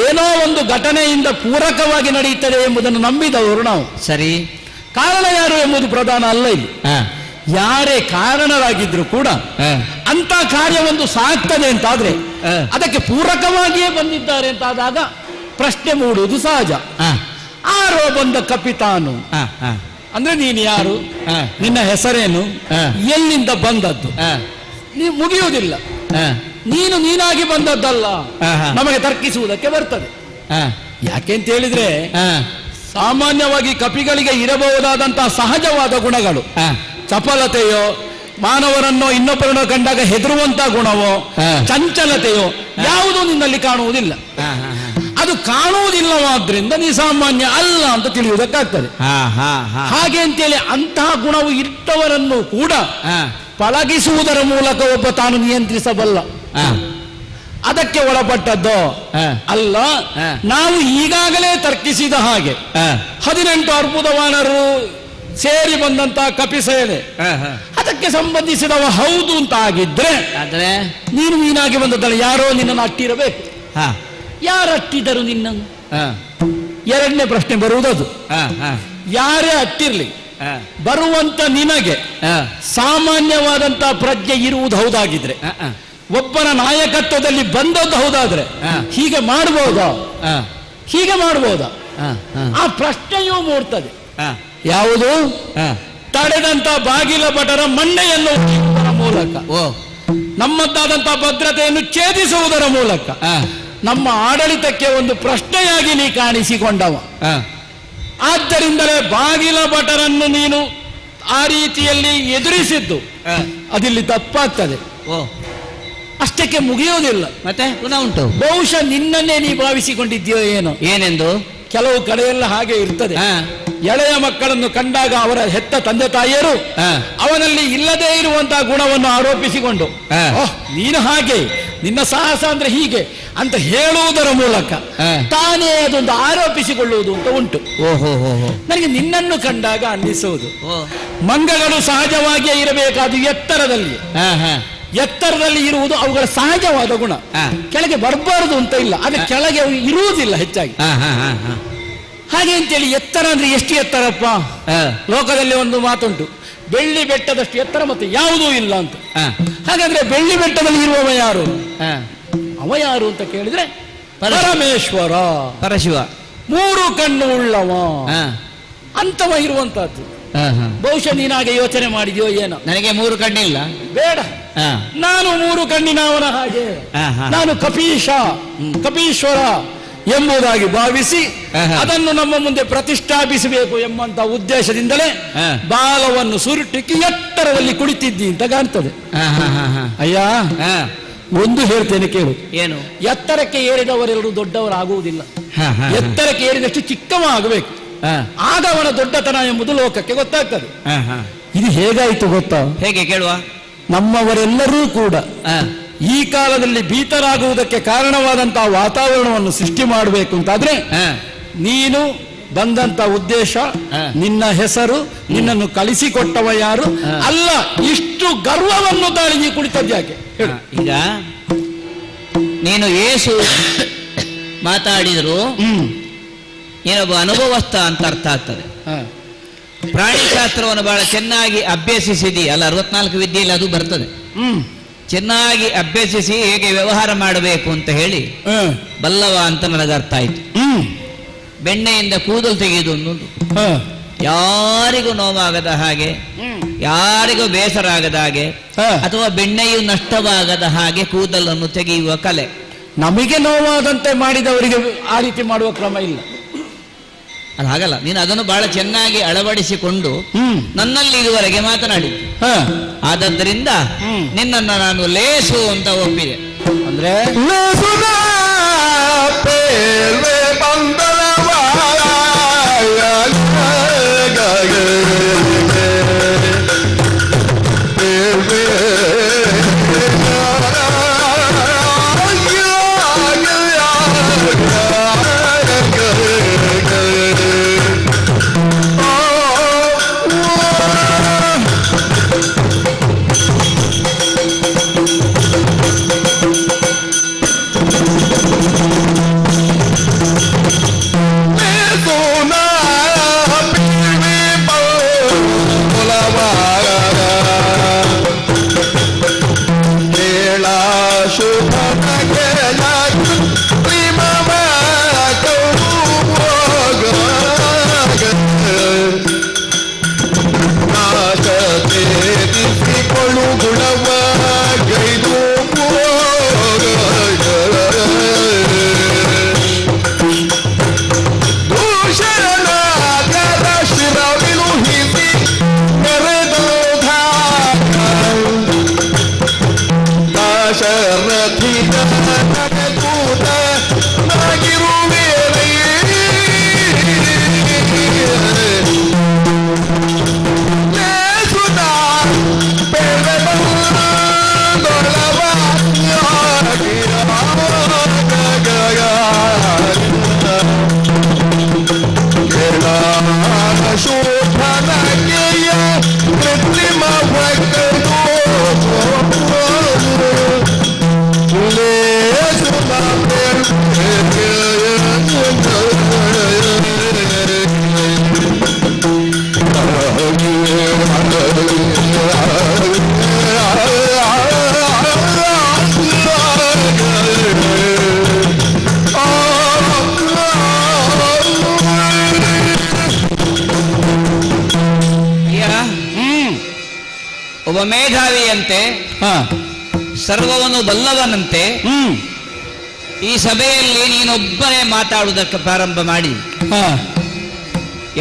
ಏನೋ ಒಂದು ಘಟನೆಯಿಂದ ಪೂರಕವಾಗಿ ನಡೆಯುತ್ತದೆ ಎಂಬುದನ್ನು ನಂಬಿದವರು ನಾವು. ಸರಿ. ಕಾರಣ ಯಾರು ಎಂಬುದು ಪ್ರಧಾನ ಅಲ್ಲ. ಇಲ್ಲಿ ಯಾರೇ ಕಾರಣರಾಗಿದ್ರು ಕೂಡ ಅಂತ ಕಾರ್ಯವೊಂದು ಸಾಗ್ತದೆ ಅಂತಾದ್ರೆ ಅದಕ್ಕೆ ಪೂರಕವಾಗಿಯೇ ಬಂದಿದ್ದಾರೆ ಅಂತಾದಾಗ ಪ್ರಶ್ನೆ ಮೂಡುವುದು ಸಹಜ. ಆರೋ ಬಂದ ಕಪಿತಾನು ಅಂದ್ರೆ ನೀನು ಯಾರು, ನಿನ್ನ ಹೆಸರೇನು, ಎಲ್ಲಿಂದ ಬಂದದ್ದು ನೀವು ಮುಗಿಯುವುದಿಲ್ಲ. ನೀನು ನೀನಾಗಿ ಬಂದದ್ದಲ್ಲ, ನಮಗೆ ತರ್ಕಿಸುವುದಕ್ಕೆ ಬರ್ತದೆ. ಯಾಕೆ ಅಂತ ಹೇಳಿದ್ರೆ ಸಾಮಾನ್ಯವಾಗಿ ಕಪಿಗಳಿಗೆ ಇರಬಹುದಾದಂತಹ ಸಹಜವಾದ ಗುಣಗಳು, ಚಪಲತೆಯೋ, ಮಾನವರನ್ನು ಇನ್ನೊಬ್ಬರನ್ನು ಕಂಡಾಗ ಹೆದರುವಂತಹ ಗುಣವೋ, ಚಂಚಲತೆಯೋ ಯಾವುದೂ ನಿನ್ನಲ್ಲಿ ಕಾಣುವುದಿಲ್ಲ. ಅದು ಕಾಣುವುದಿಲ್ಲವಾದ್ರಿಂದ ನೀ ಸಾಮಾನ್ಯ ಅಲ್ಲ ಅಂತ ತಿಳಿಯುವುದಕ್ಕಾಗ್ತದೆ. ಹಾಗೆ ಅಂತೇಳಿ ಅಂತಹ ಗುಣವು ಇಟ್ಟವರನ್ನು ಕೂಡ ಪಳಗಿಸುವುದರ ಮೂಲಕ ಒಬ್ಬ ತಾನು ನಿಯಂತ್ರಿಸಬಲ್ಲ. ಅದಕ್ಕೆ ಒಳಪಟ್ಟದ್ದು ಅಲ್ಲ. ನಾವು ಈಗಾಗಲೇ ತರ್ಕಿಸಿದ ಹಾಗೆ 18 ಅರ್ಬುದವಾನರು ಸೇರಿ ಬಂದಂತಹ ಕಪಿಸೇನೆ ಅದಕ್ಕೆ ಸಂಬಂಧಿಸಿದವ ಹೌದು ಅಂತ ಆಗಿದ್ರೆ ನೀನು ನೀನಾಗಿ ಬಂದದ್ದಲ್ಲ, ಯಾರೋ ನಿನ್ನನ್ನು ಅಟ್ಟಿರಬೇಕು. ಯಾರು ಅಟ್ಟಿದರು ನಿನ್ನನ್ನು? ಎರಡನೇ ಪ್ರಶ್ನೆ ಬರುವುದದು. ಯಾರೇ ಅಟ್ಟಿರ್ಲಿ, ಬರುವಂತ ನಿನಗೆ ಸಾಮಾನ್ಯವಾದಂತಹ ಪ್ರಜ್ಞೆ ಇರುವುದು ಹೌದಾಗಿದ್ರೆ, ಒಬ್ಬನ ನಾಯಕತ್ವದಲ್ಲಿ ಬಂದದ್ದು ಹೌದಾದ್ರೆ ಹೀಗೆ ಮಾಡಬಹುದಾ? ಹೀಗೆ ಮಾಡಬಹುದಾ? ಆ ಪ್ರಶ್ನೆಯೂ ಮೂಡ್ತದೆ. ಯಾವುದು? ತಡೆದಂತ ಬಾಗಿಲ ಭಟರ ಮಂಡೆಯನ್ನು ಉಜ್ಜುವುದರ ಮೂಲಕ, ನಮ್ಮದ್ದಾದಂತಹ ಭದ್ರತೆಯನ್ನು ಛೇದಿಸುವುದರ ಮೂಲಕ ನಮ್ಮ ಆಡಳಿತಕ್ಕೆ ಒಂದು ಪ್ರಶ್ನೆಯಾಗಿ ನೀ ಕಾಣಿಸಿಕೊಂಡವ. ಆದ್ದರಿಂದಲೇ ಬಾಗಿಲ ಭಟರನ್ನು ನೀನು ಆ ರೀತಿಯಲ್ಲಿ ಎದುರಿಸಿದ್ದು ಅದಿಲ್ಲಿ ತಪ್ಪಾಗ್ತದೆ. ಅಷ್ಟಕ್ಕೆ ಮುಗಿಯೋದಿಲ್ಲ, ಮತ್ತೆ ಪುನಃ ಉಂಟು. ಬಹುಶಃ ನಿನ್ನನ್ನೇ ನೀ ಭಾವಿಸಿಕೊಂಡಿದ್ಯೋ ಏನೋ. ಏನೆಂದು? ಕೆಲವು ಕಡೆಯೆಲ್ಲ ಹಾಗೆ ಇರ್ತದೆ. ಎಳೆಯ ಮಕ್ಕಳನ್ನು ಕಂಡಾಗ ಅವರ ಹೆತ್ತ ತಂದೆ ತಾಯಿಯರು ಅವನಲ್ಲಿ ಇಲ್ಲದೇ ಇರುವಂತಹ ಗುಣವನ್ನು ಆರೋಪಿಸಿಕೊಂಡು ನೀನು ಹಾಗೆ, ನಿನ್ನ ಸಾಹಸ ಅಂದ್ರೆ ಹೀಗೆ ಅಂತ ಹೇಳುವುದರ ಮೂಲಕ ತಾನೇ ಅದೊಂದು ಆರೋಪಿಸಿಕೊಳ್ಳುವುದು ಅಂತ ಉಂಟು. ನನಗೆ ನಿನ್ನನ್ನು ಕಂಡಾಗ ಅನ್ನಿಸುವುದು, ಮಂಗಗಳು ಸಹಜವಾಗಿಯೇ ಇರಬೇಕಾದ ಎತ್ತರದಲ್ಲಿ ಇರುವುದು ಅವುಗಳ ಸಹಜವಾದ ಗುಣ. ಕೆಳಗೆ ಬರಬಾರದು ಅಂತ ಇಲ್ಲ, ಅದು ಕೆಳಗೆ ಇರುವುದಿಲ್ಲ ಹೆಚ್ಚಾಗಿ. ಹಾಗೆ ಅಂತೇಳಿ ಎತ್ತರ ಅಂದ್ರೆ ಎಷ್ಟು ಎತ್ತರಪ್ಪ? ಲೋಕದಲ್ಲಿ ಒಂದು ಮಾತುಂಟು, ಬೆಳ್ಳಿ ಬೆಟ್ಟದಷ್ಟು ಎತ್ತರ ಮತ್ತೆ ಯಾವುದೂ ಇಲ್ಲ ಅಂತ. ಹಾಗಾದ್ರೆ ಬೆಳ್ಳಿ ಬೆಟ್ಟದಲ್ಲಿ ಇರುವವ ಯಾರು? ಅವ ಯಾರು ಅಂತ ಕೇಳಿದ್ರೆ ಪರಮೇಶ್ವರ, ಪರಶಿವ, 3 ಕಣ್ಣು ಉಳ್ಳವ ಅಂತವ ಇರುವಂತಹದ್ದು. ಬಹುಶಃ ನೀನಾಗೆ ಯೋಚನೆ ಮಾಡಿದ್ಯೋ ಏನೋ. ನನಗೆ 3 ಕಣ್ಣಿಲ್ಲ, ಬೇಡ, ನಾನು 3 ಕಣ್ಣಿನವನ ಹಾಗೆ, ನಾನು ಕಪೀಶ್ವರ ಎಂಬುದಾಗಿ ಭಾವಿಸಿ ಅದನ್ನು ನಮ್ಮ ಮುಂದೆ ಪ್ರತಿಷ್ಠಾಪಿಸಬೇಕು ಎಂಬಂತ ಉದ್ದೇಶದಿಂದಲೇ ಬಾಲವನ್ನು ಸುರುಟಿಕ್ಕಿ ಎತ್ತರದಲ್ಲಿ ಕುಳಿತಿದ್ದಿ ಅಂತ ಕಾಣ್ತದೆ. ಅಯ್ಯ, ಒಂದು ಹೇಳ್ತೇನೆ ಕೇಳು. ಏನು? ಎತ್ತರಕ್ಕೆ ಏರಿದವರೆಲ್ಲರೂ ದೊಡ್ಡವರಾಗುವುದಿಲ್ಲ. ಎತ್ತರಕ್ಕೆ ಏರಿದಷ್ಟು ಚಿಕ್ಕವ ಆಗಬೇಕು, ಆಗ ಅವನ ದೊಡ್ಡತನ ಎಂಬುದು ಲೋಕಕ್ಕೆ ಗೊತ್ತಾಗ್ತದೆ. ಇದು ಹೇಗಾಯ್ತು ಗೊತ್ತಾ? ಹೇಗೆ ಕೇಳುವ? ನಮ್ಮವರೆಲ್ಲರೂ ಕೂಡ ಈ ಕಾಲದಲ್ಲಿ ಭೀತರಾಗುವುದಕ್ಕೆ ಕಾರಣವಾದಂತಹ ವಾತಾವರಣವನ್ನು ಸೃಷ್ಟಿ ಮಾಡಬೇಕು ಅಂತಾದ್ರೆ ನೀನು ಬಂದಂತ ಉದ್ದೇಶ, ನಿನ್ನ ಹೆಸರು, ನಿನ್ನನ್ನು ಕಳಿಸಿಕೊಟ್ಟವ ಯಾರು, ಅಲ್ಲ ಇಷ್ಟು ಗರ್ವವನ್ನು ತಾಳಿ ನೀ ಕುಳಿತದ್ಯಾಕೆ? ಈಗ ನೀನು ಏಸು ಮಾತಾಡಿದ್ರು ಏನೊಬ್ಬ ಅನುಭವಸ್ಥ ಅಂತ ಅರ್ಥ ಆಗ್ತದೆ. ಪ್ರಾಣಿಶಾಸ್ತ್ರವನ್ನು ಬಹಳ ಚೆನ್ನಾಗಿ ಅಭ್ಯಸಿಸಿದಿ ಅಲ್ಲ, 64 ವಿದ್ಯೆಯಲ್ಲಿ ಅದು ಬರ್ತದೆ. ಚೆನ್ನಾಗಿ ಅಭ್ಯಸಿಸಿ ಹೇಗೆ ವ್ಯವಹಾರ ಮಾಡಬೇಕು ಅಂತ ಹೇಳಿ ಬಲ್ಲವ ಅಂತ ನನಗೆ ಅರ್ಥ ಆಯ್ತು. ಬೆಣ್ಣೆಯಿಂದ ಕೂದಲು ತೆಗೆಯುವುದು ಯಾರಿಗೂ ನೋವಾಗದ ಹಾಗೆ, ಯಾರಿಗೂ ಬೇಸರ ಆಗದ ಹಾಗೆ, ಅಥವಾ ಬೆಣ್ಣೆಯು ನಷ್ಟವಾಗದ ಹಾಗೆ ಕೂದಲನ್ನು ತೆಗೆಯುವ ಕಲೆ. ನಮಗೆ ನೋವಾದಂತೆ ಮಾಡಿದವರಿಗೆ ಆ ರೀತಿ ಮಾಡುವ ಕ್ರಮ ಇಲ್ಲ. ಅದು ಹಾಗಲ್ಲ, ನೀನು ಅದನ್ನು ಬಹಳ ಚೆನ್ನಾಗಿ ಅಳವಡಿಸಿಕೊಂಡು ನನ್ನಲ್ಲಿ ಇದುವರೆಗೆ ಮಾತನಾಡಿದ್ದು. ಆದದ್ದರಿಂದ ನಿನ್ನನ್ನು ನಾನು ಲೇಸು ಅಂತ ಒಪ್ಪಿದೆ. ಅಂದ್ರೆ ಅಯ್ಯ ಒಬ್ಬ ಮೇಧಾವಿಯಂತೆ ಸರ್ವವನ್ನು ಬಲ್ಲವನಂತೆ ಈ ಸಭೆಯಲ್ಲಿ ನೀನೊಬ್ಬನೇ ಮಾತಾಡುವುದಕ್ಕೆ ಪ್ರಾರಂಭ ಮಾಡಿ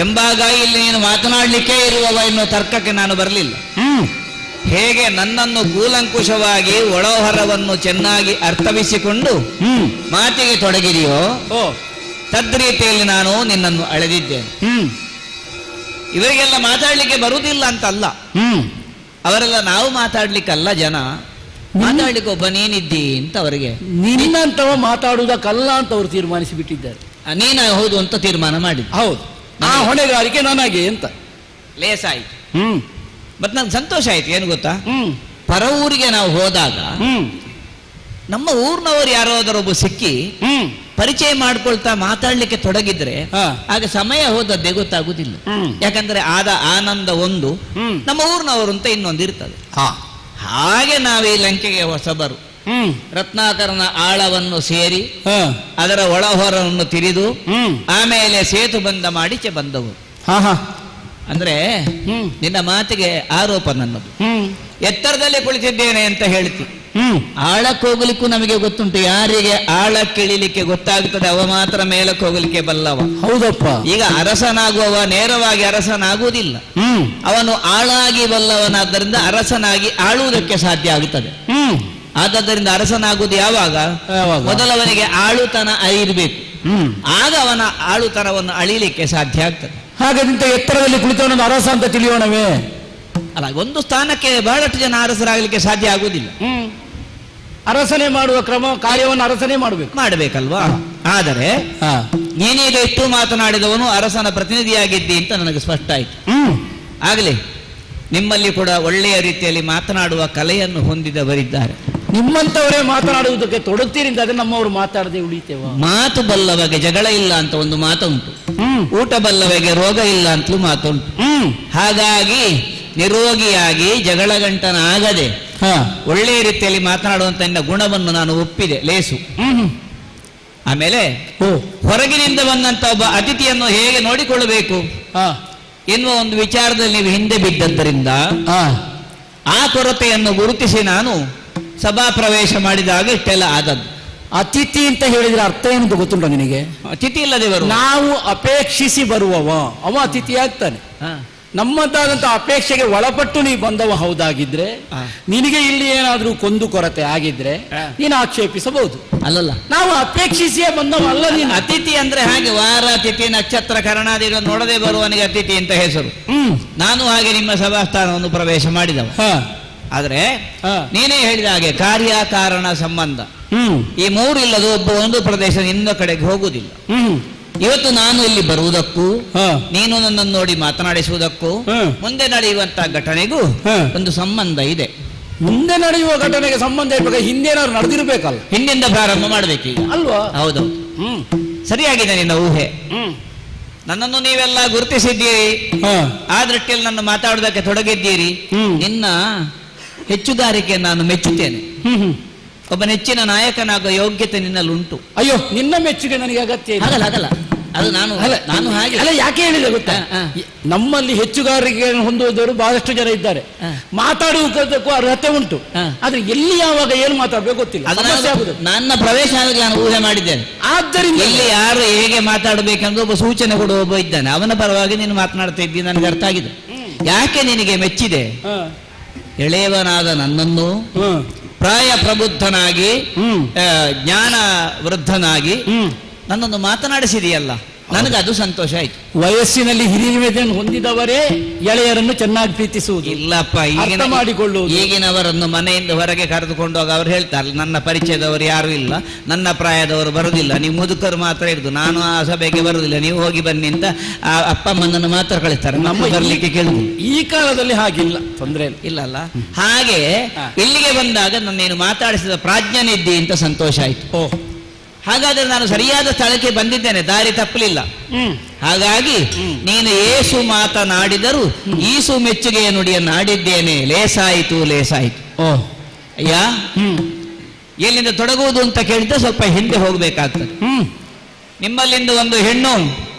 ಎಂಬಾಗ ಇಲ್ಲಿ ನೀನು ಮಾತನಾಡಲಿಕ್ಕೆ ಇರುವವ ಎನ್ನುವ ತರ್ಕಕ್ಕೆ ನಾನು ಬರಲಿಲ್ಲ. ಹೇಗೆ ನನ್ನನ್ನು ಕೂಲಂಕುಷವಾಗಿ ಒಳಹೊರವನ್ನು ಚೆನ್ನಾಗಿ ಅರ್ಥವಿಸಿಕೊಂಡು ಮಾತಿಗೆ ತೊಡಗಿದೆಯೋ ತದ್ರೀತಿಯಲ್ಲಿ ನಾನು ನಿನ್ನನ್ನು ಅಳೆದಿದ್ದೇನೆ. ಇವರಿಗೆಲ್ಲ ಮಾತಾಡ್ಲಿಕ್ಕೆ ಬರುವುದಿಲ್ಲ ಅಂತಲ್ಲ, ಅವರೆಲ್ಲ ನಾವು ಮಾತಾಡ್ಲಿಕ್ಕಲ್ಲ, ಜನ ಮಾತಾಡ್ಲಿಕ್ಕೆ ಒಬ್ಬ ನೀನಿದ್ದಿ ಅಂತ ಅವರಿಗೆ. ನಿನ್ನಂತವ ಮಾತಾಡುವುದಕ್ಕಲ್ಲ ಅಂತ ಅವರು ತೀರ್ಮಾನಿಸಿ ಬಿಟ್ಟಿದ್ದಾರೆ. ನೀನು ಹೌದು ಅಂತ ತೀರ್ಮಾನ ಮಾಡಿ. ಹೌದು, ಆ ಹೊಣೆಗಾರಿಕೆ ನನಗೆ ಅಂತ ಲೇಸ ಆಯ್ತು. ಮತ್ ನಂಗೆ ಸಂತೋಷ ಆಯ್ತು. ಏನು ಗೊತ್ತಾ, ಪರ ಊರಿಗೆ ನಾವು ಹೋದಾಗ ನಮ್ಮ ಊರ್ನವರು ಯಾರಾದರೊಬ್ಬ ಸಿಕ್ಕಿ ಪರಿಚಯ ಮಾಡ್ಕೊಳ್ತಾ ಮಾತಾಡ್ಲಿಕ್ಕೆ ತೊಡಗಿದ್ರೆ ಆಗ ಸಮಯ ಹೋದದ್ದೇ ಗೊತ್ತಾಗುದಿಲ್ಲ. ಯಾಕಂದ್ರೆ ಆದ ಆನಂದ ಒಂದು, ನಮ್ಮ ಊರ್ನವರು ಅಂತ ಇನ್ನೊಂದು ಇರ್ತದೆ. ಹಾಗೆ ನಾವೀ ಲಂಕೆಗೆ ಹೊಸಬರು. ರತ್ನಾಕರನ ಆಳವನ್ನು ಸೇರಿ ಅದರ ಒಳಹೊರವನ್ನು ತಿರಿದು ಆಮೇಲೆ ಸೇತು ಬಂಧ ಮಾಡಿಚೆ ಬಂದವು. ಅಂದ್ರೆ ನಿನ್ನ ಮಾತಿಗೆ ಆರೋಪ ನನ್ನದು. ಎತ್ತರದಲ್ಲಿ ಕುಳಿತಿದ್ದೇನೆ ಅಂತ ಹೇಳ್ತಿ, ಆಳಕ್ಕೆ ಹೋಗ್ಲಿಕ್ಕೂ ನಮಗೆ ಗೊತ್ತುಂಟು. ಯಾರಿಗೆ ಆಳಕ್ಕೆ ಇಳಿಲಿಕ್ಕೆ ಗೊತ್ತಾಗ್ತದೆ ಅವ ಮಾತ್ರ ಮೇಲಕ್ಕೆ ಹೋಗ್ಲಿಕ್ಕೆ ಬಲ್ಲವ. ಹೌದಪ್ಪ. ಈಗ ಅರಸನಾಗುವವ ನೇರವಾಗಿ ಅರಸನಾಗುವುದಿಲ್ಲ, ಅವನು ಆಳಾಗಿ ಬಲ್ಲವನಾದ್ದರಿಂದ ಅರಸನಾಗಿ ಆಳುವುದಕ್ಕೆ ಸಾಧ್ಯ ಆಗುತ್ತದೆ. ಆದ್ದರಿಂದ ಅರಸನಾಗುವುದು ಯಾವಾಗ? ಮೊದಲವನಿಗೆ ಆಳುತನ ಇರಬೇಕು, ಆಗ ಅವನ ಆಳುತನವನ್ನು ಅಳಿಲಿಕ್ಕೆ ಸಾಧ್ಯ ಆಗ್ತದೆ. ಹಾಗಾದಂತ ಎತ್ತರದಲ್ಲಿ ಕುಳಿತವನನ್ನು ಅರಸ ಅಂತ ತಿಳಿಯೋಣವೇ? ಅಲ್ಲ, ಒಂದು ಸ್ಥಾನಕ್ಕೆ ಬಹಳಷ್ಟು ಜನ ಅರಸರಾಗಲಿಕ್ಕೆ ಸಾಧ್ಯ ಆಗುವುದಿಲ್ಲ. ಅರಸನೆ ಮಾಡುವ ಕಾರ್ಯವನ್ನು ಅರಸನೇ ಮಾಡಬೇಕಲ್ವಾ? ಆದರೆ ನೀನೀಗ ಇಷ್ಟು ಮಾತನಾಡಿದವನು ಅರಸನ ಪ್ರತಿನಿಧಿಯಾಗಿದ್ದಿ ಅಂತ ನನಗೆ ಸ್ಪಷ್ಟ ಆಯ್ತು. ಆಗಲಿ, ನಿಮ್ಮಲ್ಲಿ ಕೂಡ ಒಳ್ಳೆಯ ರೀತಿಯಲ್ಲಿ ಮಾತನಾಡುವ ಕಲೆಯನ್ನು ಹೊಂದಿದವರಿದ್ದಾರೆ. ನಿಮ್ಮಂತವರೇ ಮಾತನಾಡುವುದಕ್ಕೆ ತೊಡಗ್ತೀರಿ ಅಂತ ನಮ್ಮವರು ಮಾತಾಡದೆ ಉಳಿತೇವ. ಮಾತು ಬಲ್ಲವಗೆ ಜಗಳ ಇಲ್ಲ ಅಂತ ಒಂದು ಮಾತುಂಟು, ಊಟ ಬಲ್ಲವಗೆ ರೋಗ ಇಲ್ಲ ಅಂತಲೂ ಮಾತುಂಟು. ಹಾಗಾಗಿ ನಿರೋಗಿಯಾಗಿ ಜಗಳಗಂಟನಾಗದೆ ಒಳ್ಳೆಯ ರೀತಿಯಲ್ಲಿ ಮಾತನಾಡುವಂತ ನಿನ್ನ ಗುಣವನ್ನು ನಾನು ಒಪ್ಪಿದೆ, ಲೇಸು. ಆಮೇಲೆ ಹೊರಗಿನಿಂದ ಬಂದಂತ ಒಬ್ಬ ಅತಿಥಿಯನ್ನು ಹೇಗೆ ನೋಡಿಕೊಳ್ಳಬೇಕು ಎನ್ನುವ ಒಂದು ವಿಚಾರದಲ್ಲಿ ನೀವು ಹಿಂದೆ ಬಿದ್ದದ್ದರಿಂದ ಆ ಕೊರತೆಯನ್ನು ಗುರುತಿಸಿ ನಾನು ಸಭಾ ಪ್ರವೇಶ ಮಾಡಿದಾಗ ಇಷ್ಟೆಲ್ಲ ಆದದ್ದು. ಅತಿಥಿ ಅಂತ ಹೇಳಿದ್ರೆ ಅರ್ಥ ಏನಂತ ಗೊತ್ತುಂಟ ನಿನಗೆ? ಅತಿಥಿ ಇಲ್ಲದೆ ಬರುವ, ನಾವು ಅಪೇಕ್ಷಿಸಿ ಬರುವವ ಅವ ಅತಿಥಿ ಆಗ್ತಾನೆ. ನಮ್ಮದಾದಂತ ಅಪೇಕ್ಷೆಗೆ ಒಳಪಟ್ಟು ನೀ ಬಂದವ ಹೌದಾಗಿದ್ರೆ, ನಿನಗೆ ಇಲ್ಲಿ ಏನಾದ್ರೂ ಕೊಂದು ಕೊರತೆ ಆಗಿದ್ರೆ ನೀನು ಆಕ್ಷೇಪಿಸಬಹುದು. ಅಲ್ಲಲ್ಲ, ನಾವು ಅಪೇಕ್ಷಿಸಿಯೇ ಬಂದವ ಅಲ್ಲ ನೀನು. ಅತಿಥಿ ಅಂದ್ರೆ ಹಾಗೆ ವಾರ ತಿಥಿ ನಕ್ಷತ್ರ ಕರಣಾದಿಗಳು ನೋಡದೆ ಬರುವವನಿಗೆ ಅತಿಥಿ ಅಂತ ಹೆಸರು. ನಾನು ಹಾಗೆ ನಿಮ್ಮ ಸಭಾಸ್ಥಾನವನ್ನು ಪ್ರವೇಶ ಮಾಡಿದವ. ಆದ್ರೆ ನೀನೇ ಹೇಳಿದ ಹಾಗೆ ಕಾರ್ಯ ಕಾರಣ ಸಂಬಂಧ ಈ ಮೂರು ಇಲ್ಲದ ಒಬ್ಬ ಒಂದು ಪ್ರದೇಶ ಇನ್ನೊಂದು ಕಡೆಗೆ ಹೋಗುವುದಿಲ್ಲ. ಇವತ್ತು ನಾನು ಇಲ್ಲಿ ಬರುವುದಕ್ಕೂ ನೀನು ನನ್ನನ್ನು ನೋಡಿ ಮಾತನಾಡಿಸುವುದಕ್ಕೂ ಮುಂದೆ ನಡೆಯುವಂತಹ ಘಟನೆಗೂ ಒಂದು ಸಂಬಂಧ ಇದೆ. ಮುಂದೆ ನಡೆಯುವ ಘಟನೆಗೆ ಸಂಬಂಧ ಇರ್ಬೇಕು, ಹಿಂದೇನಾದ್ರು ನಡೆದಿರ್ಬೇಕಲ್ಲ. ಹಿಂದಿಂದ ಪ್ರಾರಂಭ ಮಾಡ್ಬೇಕೀಗ ಅಲ್ವಾ? ಹೌದೌದು, ಸರಿಯಾಗಿದೆ ನಿನ್ನ ಊಹೆ. ನನ್ನನ್ನು ನೀವೆಲ್ಲ ಗುರುತಿಸಿದ್ದೀರಿ, ಆ ದೃಷ್ಟಿಯಲ್ಲಿ ನನ್ನ ಮಾತಾಡೋದಕ್ಕೆ ತೊಡಗಿದ್ದೀರಿ. ನಿನ್ನ ಹೆಚ್ಚುಗಾರಿಕೆ ನಾನು ಮೆಚ್ಚುತ್ತೇನೆ. ಒಬ್ಬ ನೆಚ್ಚಿನ ನಾಯಕನಾಗುವ ಯೋಗ್ಯತೆ ನಿನ್ನಲ್ಲಿ ಉಂಟು. ಅಯ್ಯೋ, ನಿನ್ನ ಮೆಚ್ಚುಗೆ ನನಗೆ ಅಗತ್ಯ ಆಗಲ್ಲ. ಅದು ನಾನು ಹಾಗೆ ಅಲ್ಲ. ಯಾಕೆ ಹೇಳಿದೆ ಗೊತ್ತಾ? ನಮ್ಮಲ್ಲಿ ಹೆಚ್ಚುಗಾರಿಕೆ ಹೊಂದುವುದವರು ಬಹಳಷ್ಟು ಜನ ಇದ್ದಾರೆ. ಮಾತಾಡುವುದಕ್ಕೂ ಅರ್ಹತೆ ಉಂಟು, ಆದ್ರೆ ಎಲ್ಲಿ ಯಾವಾಗ ಏನು ಮಾತಾಡ್ಬೇಕು ಗೊತ್ತಿಲ್ಲ. ನನ್ನ ಪ್ರವೇಶ ಆದಾಗ ನಾನು ಊಹೆ ಮಾಡಿದ್ದೇನೆ. ಆದ್ದರಿಂದ ಇಲ್ಲಿ ಯಾರು ಹೇಗೆ ಮಾತಾಡಬೇಕೆಂದು ಒಬ್ಬ ಸೂಚನೆ ಕೊಡುವ ಒಬ್ಬ ಇದ್ದಾನೆ, ಅವನ ಪರವಾಗಿ ನೀನು ಮಾತನಾಡ್ತಾ ಇದ್ದೀನಿ, ನನಗೆ ಅರ್ಥ ಆಗಿದೆ. ಯಾಕೆ ನಿನಗೆ ಮೆಚ್ಚಿದೆ? ಎಳೆಯವನಾದ ನನ್ನನ್ನು ಪ್ರಾಯ ಪ್ರಬುದ್ಧನಾಗಿ ಜ್ಞಾನ ವೃದ್ಧನಾಗಿ ನನ್ನನ್ನು ಮಾತನಾಡಿಸಿದೆಯಲ್ಲ, ನನಗೆ ಅದು ಸಂತೋಷ ಆಯ್ತು. ವಯಸ್ಸಿನಲ್ಲಿ ಹಿರಿಮೆಯನ್ನು ಹೊಂದಿದವರೇ ಎಳೆಯರನ್ನು ಚೆನ್ನಾಗಿ ಪ್ರೀತಿಸುವುದು. ಇಲ್ಲಪ್ಪ, ಮಾಡಿಕೊಳ್ಳುವುದು. ಈಗಿನವರನ್ನು ಮನೆಯಿಂದ ಹೊರಗೆ ಕರೆದುಕೊಂಡು ಹೋಗಿ ಅವ್ರು ಹೇಳ್ತಾರೆ, ನನ್ನ ಪರಿಚಯದವರು ಯಾರು ಇಲ್ಲ, ನನ್ನ ಪ್ರಾಯದವರು ಬರುವುದಿಲ್ಲ, ನೀವು ಮುದುಕರು ಮಾತ್ರ ಇರುದು, ನಾನು ಆ ಸಭೆಗೆ ಬರುವುದಿಲ್ಲ, ನೀವು ಹೋಗಿ ಬನ್ನಿ ಅಂತ ಆ ಅಪ್ಪಮ್ಮನನ್ನು ಮಾತ್ರ ಕಳಿಸ್ತಾರೆ, ನಮ್ಮ ಬರ್ಲಿಕ್ಕೆ ಕೇಳುದು. ಈ ಕಾಲದಲ್ಲಿ ಹಾಗಿಲ್ಲ, ತೊಂದರೆ ಇಲ್ಲಲ್ಲ. ಹಾಗೆ ಇಲ್ಲಿಗೆ ಬಂದಾಗ ನನ್ನೇನು ಮಾತಾಡಿಸಿದ ಪ್ರಾಜ್ಞನಿದ್ದಿ ಅಂತ ಸಂತೋಷ ಆಯ್ತು. ಹಾಗಾದ್ರೆ ನಾನು ಸರಿಯಾದ ಸ್ಥಳಕ್ಕೆ ಬಂದಿದ್ದೇನೆ, ದಾರಿ ತಪ್ಪಲಿಲ್ಲ. ಹಾಗಾಗಿ ನೀನು ಏಸು ಮಾತನಾಡಿದರೂ ಈಸು ಮೆಚ್ಚುಗೆಯ ನುಡಿಯನ್ನಾಡಿದ್ದೇನೆ. ಲೇಸಾಯಿತು. ಅಯ್ಯ, ಎಲ್ಲಿಂದ ತೊಡಗುವುದು ಅಂತ ಕೇಳಿದ್ರೆ ಸ್ವಲ್ಪ ಹಿಂದೆ ಹೋಗ್ಬೇಕಾಗ್ತದೆ. ನಿಮ್ಮಲ್ಲಿಂದ ಒಂದು ಹೆಣ್ಣು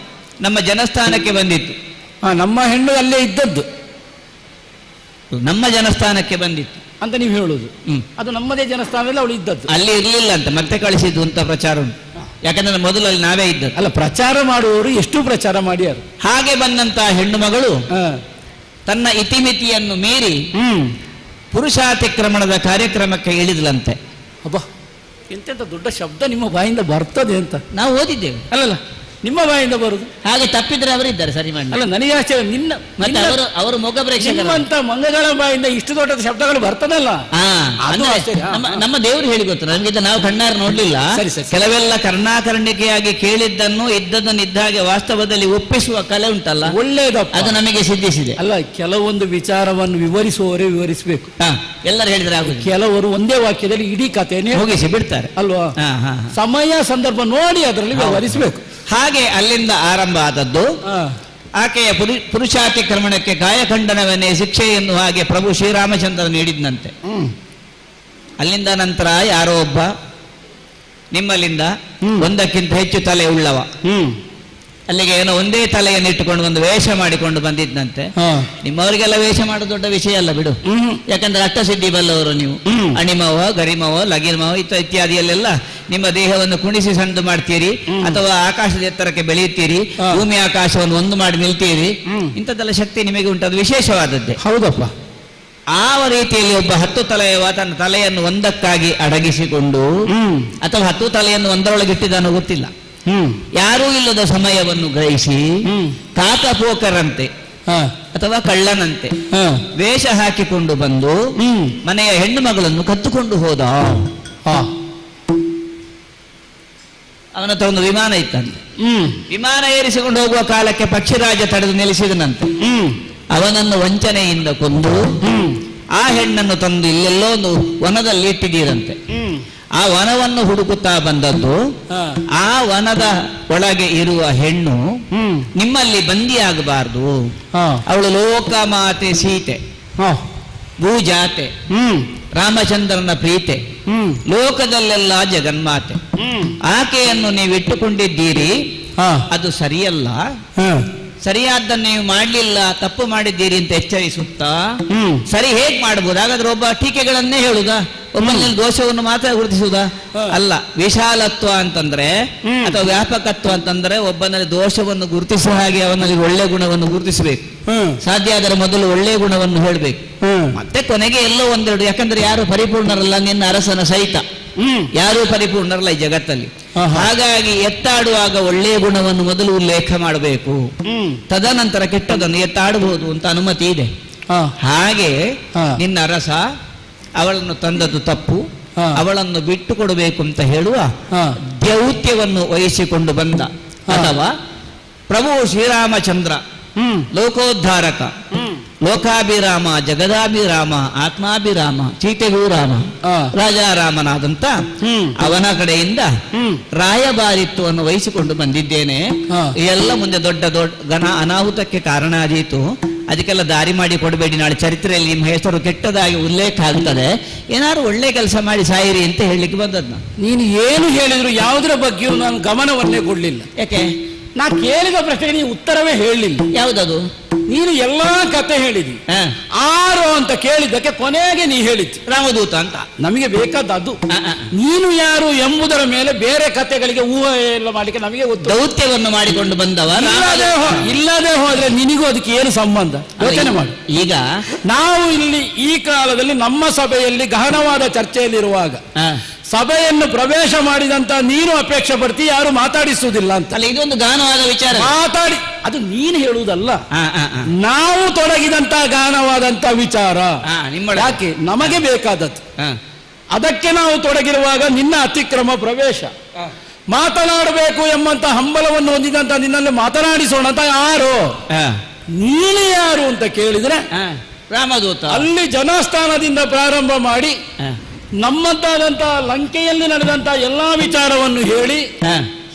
ನಮ್ಮ ಜನಸ್ಥಾನಕ್ಕೆ ಬಂದಿತ್ತು. ನಮ್ಮ ಹೆಣ್ಣು ಅಲ್ಲೇ ಇದ್ದದ್ದು. ನಮ್ಮ ಜನಸ್ಥಾನಕ್ಕೆ ಬಂದಿತ್ತು ಅಂತ ನೀವು ಹೇಳುದು. ಅದು ನಮ್ಮದೇ ಜನಸ್ಥಾನದಲ್ಲಿ ಅವಳು ಇದ್ದದ್ದು, ಅಲ್ಲಿ ಇರ್ಲಿಲ್ಲ ಅಂತ ಮತ್ತೆ ಕಳಿಸಿದ್ದು ಅಂತ ಪ್ರಚಾರ ಉಂಟು. ಯಾಕಂದ್ರೆ ಮೊದಲು ಅಲ್ಲಿ ನಾವೇ ಇದ್ದದ್ದು. ಅಲ್ಲ, ಪ್ರಚಾರ ಮಾಡುವವರು ಎಷ್ಟು ಪ್ರಚಾರ ಮಾಡ್ಯಾರು. ಹಾಗೆ ಬಂದಂತಹ ಹೆಣ್ಣು ಮಗಳು ತನ್ನ ಇತಿಮಿತಿಯನ್ನು ಮೀರಿ ಪುರುಷಾತಿಕ್ರಮಣದ ಕಾರ್ಯಕ್ರಮಕ್ಕೆ ಇಳಿದ್ಲಂತೆ. ಅಬ್ಬಾ, ಎಂತೆಂತ ದೊಡ್ಡ ಶಬ್ದ ನಿಮ್ಮ ಬಾಯಿಂದ ಬರ್ತದೆ ಅಂತ ನಾವು ಓದಿದ್ದೇವೆ. ಅಲ್ಲಲ್ಲ, ನಿಮ್ಮ ಬಾಯಿಂದ ಬರುದು. ಹಾಗೆ ತಪ್ಪಿದ್ರೆ ಅವರಿದ್ದಾರೆ ಸರಿ ಮಾಡಿ. ಅಲ್ಲ, ನನಗೆ ಆಶ್ಚರ್ಯ. ಮತ್ತೆ ಅವರು ಮೊಗ ಪ್ರೇಕ್ಷಕರಂತ ಮಂಗಗಳ ಬಾಯಿಂದ ಇಷ್ಟು ದೊಡ್ಡ ಶಬ್ದಗಳು ಬರ್ತದಲ್ಲ. ನಮ್ಮ ದೇವರು ಹೇಳಿ ಗೊತ್ತು ನಮ್ಗಿಂತ, ನಾವು ಕಣ್ಣಾರು ನೋಡ್ಲಿಲ್ಲ. ಕೆಲವೆಲ್ಲ ಕರ್ಣಾಕರ್ಣಿಕೆಯಾಗಿ ಕೇಳಿದ್ದನ್ನು ಇದ್ದದನ್ನು ಇದ್ದ ಹಾಗೆ ವಾಸ್ತವದಲ್ಲಿ ಒಪ್ಪಿಸುವ ಕಲೆ ಉಂಟಲ್ಲ, ಒಳ್ಳೇದಪ್ಪ, ಅದು ನಮಗೆ ಸಿದ್ಧಿಸಿದೆ. ಅಲ್ಲ, ಕೆಲವೊಂದು ವಿಚಾರವನ್ನು ವಿವರಿಸುವವರೇ ವಿವರಿಸಬೇಕು. ಎಲ್ಲರೂ ಹೇಳಿದ್ರೆ ಆಗುದು. ಕೆಲವರು ಒಂದೇ ವಾಕ್ಯದಲ್ಲಿ ಇಡೀ ಕಥೆಯನ್ನು ಮುಗಿಸಿ ಬಿಡ್ತಾರೆ ಅಲ್ವಾ. ಸಮಯ ಸಂದರ್ಭ ನೋಡಿ ಅದರಲ್ಲಿ ವಿವರಿಸಬೇಕು. ಹಾಗೆ ಅಲ್ಲಿಂದ ಆರಂಭ ಆದದ್ದು. ಆಕೆಯ ಪುರುಷಾತಿಕ್ರಮಣಕ್ಕೆ ಕಾಯಖಂಡನವನ್ನೇ ಶಿಕ್ಷೆ ಎನ್ನುವ ಹಾಗೆ ಪ್ರಭು ಶ್ರೀರಾಮಚಂದ್ರ ನೀಡಿದ್ನಂತೆ. ಅಲ್ಲಿಂದ ನಂತರ ಯಾರೋ ಒಬ್ಬ ನಿಮ್ಮಲ್ಲಿಂದ ಒಂದಕ್ಕಿಂತ ಹೆಚ್ಚು ತಲೆ ಉಳ್ಳವ ಅಲ್ಲಿಗೆ ಏನೋ ಒಂದೇ ತಲೆಯನ್ನು ಇಟ್ಟುಕೊಂಡು ಒಂದು ವೇಷ ಮಾಡಿಕೊಂಡು ಬಂದಿದ್ದಂತೆ. ನಿಮ್ಮವರಿಗೆಲ್ಲ ವೇಷ ಮಾಡೋದು ದೊಡ್ಡ ವಿಷಯ ಅಲ್ಲ ಬಿಡು, ಯಾಕಂದ್ರೆ ಅಷ್ಟಸಿದ್ಧಿ ಬಲ್ಲವರು ನೀವು. ಅಣಿಮವ, ಗರಿಮವ, ಲಗಿರ್ಮವ ಇತ್ಯಾದಿಯಲ್ಲೆಲ್ಲ ನಿಮ್ಮ ದೇಹವನ್ನು ಕುಣಿಸಿ ಸಂದು ಮಾಡ್ತೀರಿ, ಅಥವಾ ಆಕಾಶದ ಎತ್ತರಕ್ಕೆ ಬೆಳೆಯುತ್ತೀರಿ, ಭೂಮಿ ಆಕಾಶವನ್ನು ಒಂದು ಮಾಡಿ ನಿಲ್ತೀರಿ. ಇಂಥದ್ದೆಲ್ಲ ಶಕ್ತಿ ನಿಮಗೆ ಉಂಟು, ಅದು ವಿಶೇಷವಾದದ್ದೇ. ಹೌದಪ್ಪ. ಆ ರೀತಿಯಲ್ಲಿ ಒಬ್ಬ 10 ತಲೆಯವ ತನ್ನ ತಲೆಯನ್ನು ಒಂದಕ್ಕಾಗಿ ಅಡಗಿಸಿಕೊಂಡು, ಅಥವಾ 10 ತಲೆಯನ್ನು ಒಂದರೊಳಗಿಟ್ಟಿದ್ದಾನೋ ಗೊತ್ತಿಲ್ಲ, ಯಾರೂ ಇಲ್ಲದ ಸಮಯವನ್ನು ಗ್ರಹಿಸಿ ಕಾಕಪೋಕರಂತೆ ಅಥವಾ ಕಳ್ಳನಂತೆ ವೇಷ ಹಾಕಿಕೊಂಡು ಬಂದು ಮನೆಯ ಹೆಣ್ಣು ಮಗಳನ್ನು ಕತ್ತುಕೊಂಡು ಹೋದ. ಅವನ ಹತ್ರ ಒಂದು ವಿಮಾನ ಇತ್ತಂತೆ. ವಿಮಾನ ಏರಿಸಿಕೊಂಡು ಹೋಗುವ ಕಾಲಕ್ಕೆ ಪಕ್ಷಿರಾಜ ತಡೆದು ನಿಲ್ಲಿಸಿದನಂತೆ. ಅವನನ್ನು ವಂಚನೆಯಿಂದ ಕೊಂದು ಆ ಹೆಣ್ಣನ್ನು ತಂದು ಇಲ್ಲೆಲ್ಲೋ ಒಂದು ವನದಲ್ಲಿ ಇಟ್ಟಿದ್ದೀರಂತೆ. ಆ ವನವನ್ನು ಹುಡುಕುತ್ತಾ ಬಂದದ್ದು. ಆ ವನದ ಒಳಗೆ ಇರುವ ಹೆಣ್ಣು ನಿಮ್ಮಲ್ಲಿ ಬಂದಿಯಾಗಬಾರ್ದು. ಅವಳು ಲೋಕಮಾತೆ ಸೀತೆ, ಭೂಜಾತೆ, ರಾಮಚಂದ್ರನ ಪ್ರೀತೆ, ಲೋಕದಲ್ಲೆಲ್ಲ ಜಗನ್ಮಾತೆ. ಆಕೆಯನ್ನು ನೀವು ಇಟ್ಟುಕೊಂಡಿದ್ದೀರಿ, ಅದು ಸರಿಯಲ್ಲ. ಸರಿಯಾದ್ದನ್ನು ನೀವು ಮಾಡಲಿಲ್ಲ, ತಪ್ಪು ಮಾಡಿದ್ದೀರಿ ಅಂತ ಎಚ್ಚರಿಸುತ್ತಾ ಸರಿ ಹೇಗ್ ಮಾಡಬಹುದು? ಹಾಗಾದ್ರೆ ಒಬ್ಬ ಟೀಕೆಗಳನ್ನೇ ಹೇಳುದಾ? ಒಬ್ಬನಲ್ಲಿ ದೋಷವನ್ನು ಮಾತ್ರ ಗುರುತಿಸುವುದಾ? ಅಲ್ಲ. ವಿಶಾಲತ್ವ ಅಂತಂದ್ರೆ ಅಥವಾ ವ್ಯಾಪಕತ್ವ ಅಂತಂದ್ರೆ ಒಬ್ಬನಲ್ಲಿ ದೋಷವನ್ನು ಗುರುತಿಸುವ ಹಾಗೆ ಅವನಲ್ಲಿ ಒಳ್ಳೆ ಗುಣವನ್ನು ಗುರುತಿಸಬೇಕು. ಸಾಧ್ಯ ಆದರೆ ಮೊದಲು ಒಳ್ಳೆ ಗುಣವನ್ನು ಹೇಳಬೇಕು, ಮತ್ತೆ ಕೊನೆಗೆ ಎಲ್ಲೋ ಒಂದೆರಡು. ಯಾಕಂದ್ರೆ ಯಾರು ಪರಿಪೂರ್ಣರಲ್ಲ, ನಿನ್ನ ಅರಸನ ಸಹಿತ ಯಾರೂ ಪರಿಪೂರ್ಣರಲ್ಲ ಈ ಜಗತ್ತಲ್ಲಿ. ಹಾಗಾಗಿ ಎತ್ತಾಡುವಾಗ ಒಳ್ಳೆಯ ಗುಣವನ್ನು ಮೊದಲು ಉಲ್ಲೇಖ ಮಾಡಬೇಕು, ತದನಂತರ ಕೆಟ್ಟದನ್ನು ಎತ್ತಾಡಬಹುದು ಅಂತ ಅನುಮತಿ ಇದೆ. ಹಾಗೆ ನಿನ್ನ ಅರಸ ಅವಳನ್ನು ತಂದದ್ದು ತಪ್ಪು, ಅವಳನ್ನು ಬಿಟ್ಟು ಕೊಡಬೇಕು ಅಂತ ಹೇಳುವ ದೌತ್ಯವನ್ನು ವಹಿಸಿಕೊಂಡು ಬಂದ. ಅಥವಾ ಪ್ರಭು ಶ್ರೀರಾಮಚಂದ್ರ ಲೋಕೋದ್ಧಾರಕ, ಲೋಕಾಭಿರಾಮ, ಜಗದಾಭಿರಾಮ, ಆತ್ಮಾಭಿರಾಮ, ಸೀತೆಗೂ ರಾಮ, ರಾಜಾರಾಮನಾದಂತ ಅವನ ಕಡೆಯಿಂದ ರಾಯಭಾರಿತ್ವವನ್ನು ವಹಿಸಿಕೊಂಡು ಬಂದಿದ್ದೇನೆ. ಎಲ್ಲ ಮುಂದೆ ದೊಡ್ಡ ಘನ ಅನಾಹುತಕ್ಕೆ ಕಾರಣ ಆದೀತು. ಅದಕ್ಕೆಲ್ಲ ದಾರಿ ಮಾಡಿ ಕೊಡಬೇಡಿ, ನಾಳೆ ಚರಿತ್ರೆಯಲ್ಲಿ ನಿಮ್ಮ ಹೆಸರು ಕೆಟ್ಟದಾಗಿ ಉಲ್ಲೇಖ ಆಗ್ತದೆ. ಏನಾದ್ರು ಒಳ್ಳೆ ಕೆಲಸ ಮಾಡಿ ಸಾಯಿರಿ ಅಂತ ಹೇಳಲಿಕ್ಕೆ ಬಂದದ್ದು. ನೀನು ಏನು ಹೇಳಿದ್ರು ಯಾವುದರ ಬಗ್ಗೆಯೂ ನಾನು ಗಮನವನ್ನೇ ಕೊಡ್ಲಿಲ್ಲ. ಯಾಕೆ? ನಾ ಕೇಳಿದ ಪ್ರಶ್ನೆಗೆ ನೀವು ಉತ್ತರವೇ ಹೇಳಲಿಲ್ಲ. ಯಾವುದದು? ನೀನು ಎಲ್ಲಾ ಕತೆ ಹೇಳಿದಿ. ಆರು ಅಂತ ಕೇಳಿದ್ದಕ್ಕೆ ಕೊನೆಗೆ ನೀ ಹೇಳಿದ್ದು ರಾಮದೂತ ಅಂತ. ನಮಗೆ ಬೇಕಾದ ಅದು. ನೀನು ಯಾರು ಎಂಬುದರ ಮೇಲೆ ಬೇರೆ ಕತೆಗಳಿಗೆ ಊಹೆ ಎಲ್ಲ ಮಾಡ್ಲಿಕ್ಕೆ ನಮಗೆ ಗೊತ್ತು. ದೌತ್ಯವನ್ನು ಮಾಡಿಕೊಂಡು ಬಂದವ. ಇಲ್ಲದೆ ಹೋದ್ರೆ ನಿನಗೂ ಅದಕ್ಕೆ ಏನು ಸಂಬಂಧ? ಯೋಚನೆ ಮಾಡಿ. ಈಗ ನಾವು ಇಲ್ಲಿ ಈ ಕಾಲದಲ್ಲಿ ನಮ್ಮ ಸಭೆಯಲ್ಲಿ ಗಹನವಾದ ಚರ್ಚೆಯಲ್ಲಿರುವಾಗ ಸಭೆಯನ್ನು ಪ್ರವೇಶ ಮಾಡಿದಂತ ನೀನು ಅಪೇಕ್ಷೆ ಪಡ್ತಿ, ಯಾರು ಮಾತಾಡಿಸುವುದಿಲ್ಲ ಅಂತ. ಅಲ್ಲ, ಇದೊಂದು ಗಾನವಾದ ವಿಚಾರ. ಮಾತಾಡಿ ಅದು ನೀನು ಹೇಳುವುದಲ್ಲ, ನಾವು ತೊಡಗಿದಂತ ಗಾನವಾದಂತ ವಿಚಾರ. ಯಾಕೆ? ನಮಗೆ ಬೇಕಾದದ್ದು. ಅದಕ್ಕೆ ನಾವು ತೊಡಗಿರುವಾಗ ನಿನ್ನ ಅತಿಕ್ರಮ ಪ್ರವೇಶ, ಮಾತನಾಡಬೇಕು ಎಂಬಂತ ಹಂಬಲವನ್ನು ಹೊಂದಿದಂತ ನಿನ್ನಲ್ಲಿ ಮಾತನಾಡಿಸೋಣ ಅಂತ ಯಾರು? ನೀನು ಯಾರು ಅಂತ ಕೇಳಿದ್ರೆ ರಾಮದೂತ. ಅಲ್ಲಿ ಜನಸ್ಥಾನದಿಂದ ಪ್ರಾರಂಭ ಮಾಡಿ ನಮ್ಮಂತಾದಂತ ಲಂಕೆಯಲ್ಲಿ ನಡೆದಂತ ಎಲ್ಲಾ ವಿಚಾರವನ್ನು ಹೇಳಿ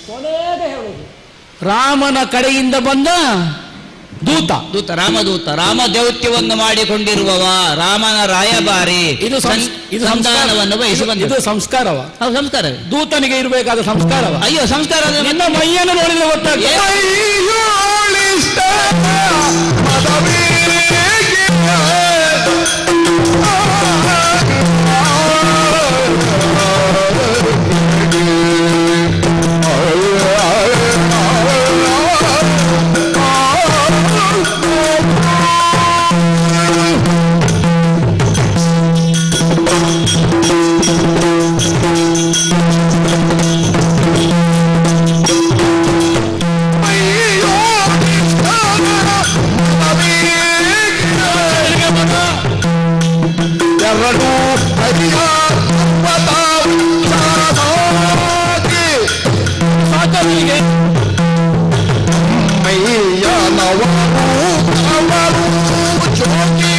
ಕೊನೆಗೆ ಹೇಳುವುದು ರಾಮನ ಕಡೆಯಿಂದ ಬಂದ ದೂತ. ರಾಮದೂತ, ರಾಮ ದೌತ್ಯವನ್ನು ಮಾಡಿಕೊಂಡಿರುವವ, ರಾಮನ ರಾಯಭಾರಿ. ಇದು ಸಂಧಾನವನ್ನು ವಹಿಸಿ ಬಂದ. ಇದು ಸಂಸ್ಕಾರವ? ಸಂಸ್ಕಾರ. ದೂತನಿಗೆ ಇರಬೇಕಾದ ಸಂಸ್ಕಾರವ? ಅಯ್ಯೋ, ಸಂಸ್ಕಾರ ನಿನ್ನ ಮೈಯನ್ನು ನೋಡಿದ್ರೆ ಗೊತ್ತಾಗ್ತದೆ. ಅವಳು ಹರಿಯ ಸಾಕವರಿಗೆ ಮೈಯ ನವರು ಅವರು ಜೋಗಿ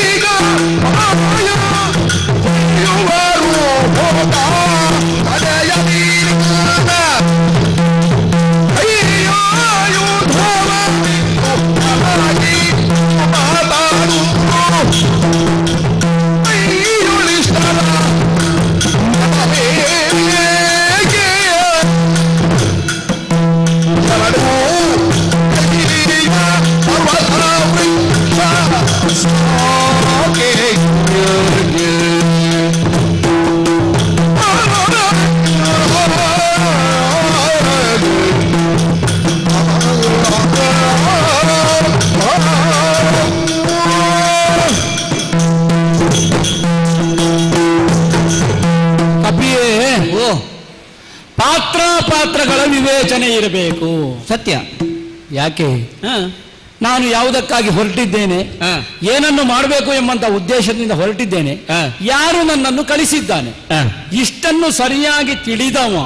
ಈಗ ಮಾಯ ಇವರು ಹೋದ ಹಳೆಯ ನೀರಿನ ಪಾತ್ರಗಳ ವಿವೇಚನೆ ಇರಬೇಕು. ಸತ್ಯ. ಯಾಕೆ ನಾನು ಯಾವುದಕ್ಕಾಗಿ ಹೊರಟಿದ್ದೇನೆ, ಏನನ್ನು ಮಾಡಬೇಕು ಎಂಬಂತ ಉದ್ದೇಶದಿಂದ ಹೊರಟಿದ್ದೇನೆ, ಯಾರು ನನ್ನನ್ನು ಕಳಿಸಿದ್ದಾನೆ, ಇಷ್ಟನ್ನು ಸರಿಯಾಗಿ ತಿಳಿದವ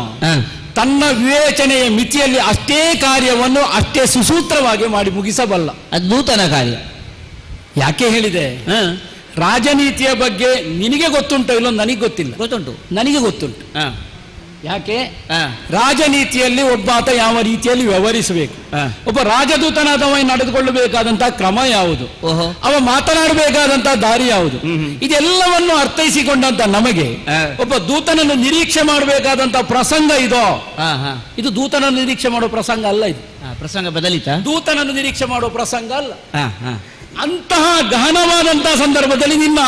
ತನ್ನ ವಿವೇಚನೆಯ ಮಿತಿಯಲ್ಲಿ ಅಷ್ಟೇ ಕಾರ್ಯವನ್ನು ಅಷ್ಟೇ ಸುಸೂತ್ರವಾಗಿ ಮಾಡಿ ಮುಗಿಸಬಲ್ಲ. ಅದ್ಭುತನ ಕಾರ್ಯ. ಯಾಕೆ ಹೇಳಿದೆ? ರಾಜನೀತಿಯ ಬಗ್ಗೆ ನಿನಗೆ ಗೊತ್ತುಂಟೋ ಇಲ್ಲೋ ನನಗೆ ಗೊತ್ತಿಲ್ಲ. ಗೊತ್ತುಂಟು. ನನಗೆ ಗೊತ್ತುಂಟು. ಯಾಕೆ? ರಾಜನೀತಿಯಲ್ಲಿ ಒಬ್ಬಾತ ಯಾವ ರೀತಿಯಲ್ಲಿ ವ್ಯವಹರಿಸಬೇಕು, ಒಬ್ಬ ರಾಜದೂತನಾದವ ನಡೆದುಕೊಳ್ಳಬೇಕಾದಂತಹ ಕ್ರಮ ಯಾವುದು, ಅವ ಮಾತನಾಡಬೇಕಾದಂತಹ ದಾರಿ ಯಾವುದು, ಇದೆಲ್ಲವನ್ನು ಅರ್ಥೈಸಿಕೊಂಡಂತ ನಮಗೆ ಒಬ್ಬ ದೂತನನ್ನು ನಿರೀಕ್ಷೆ ಮಾಡಬೇಕಾದಂತಹ ಪ್ರಸಂಗ ಇದೋ, ಇದು ದೂತನನ್ನು ನಿರೀಕ್ಷೆ ಮಾಡೋ ಪ್ರಸಂಗ ಅಲ್ಲ. ಇದು ಪ್ರಸಂಗ ಬದಲಿತ. ದೂತನನ್ನು ನಿರೀಕ್ಷೆ ಮಾಡೋ ಪ್ರಸಂಗ ಅಲ್ಲ. ಅಂತಹ ಗಹನವಾದಂತಹ ಸಂದರ್ಭದಲ್ಲಿ ನಿನ್ನ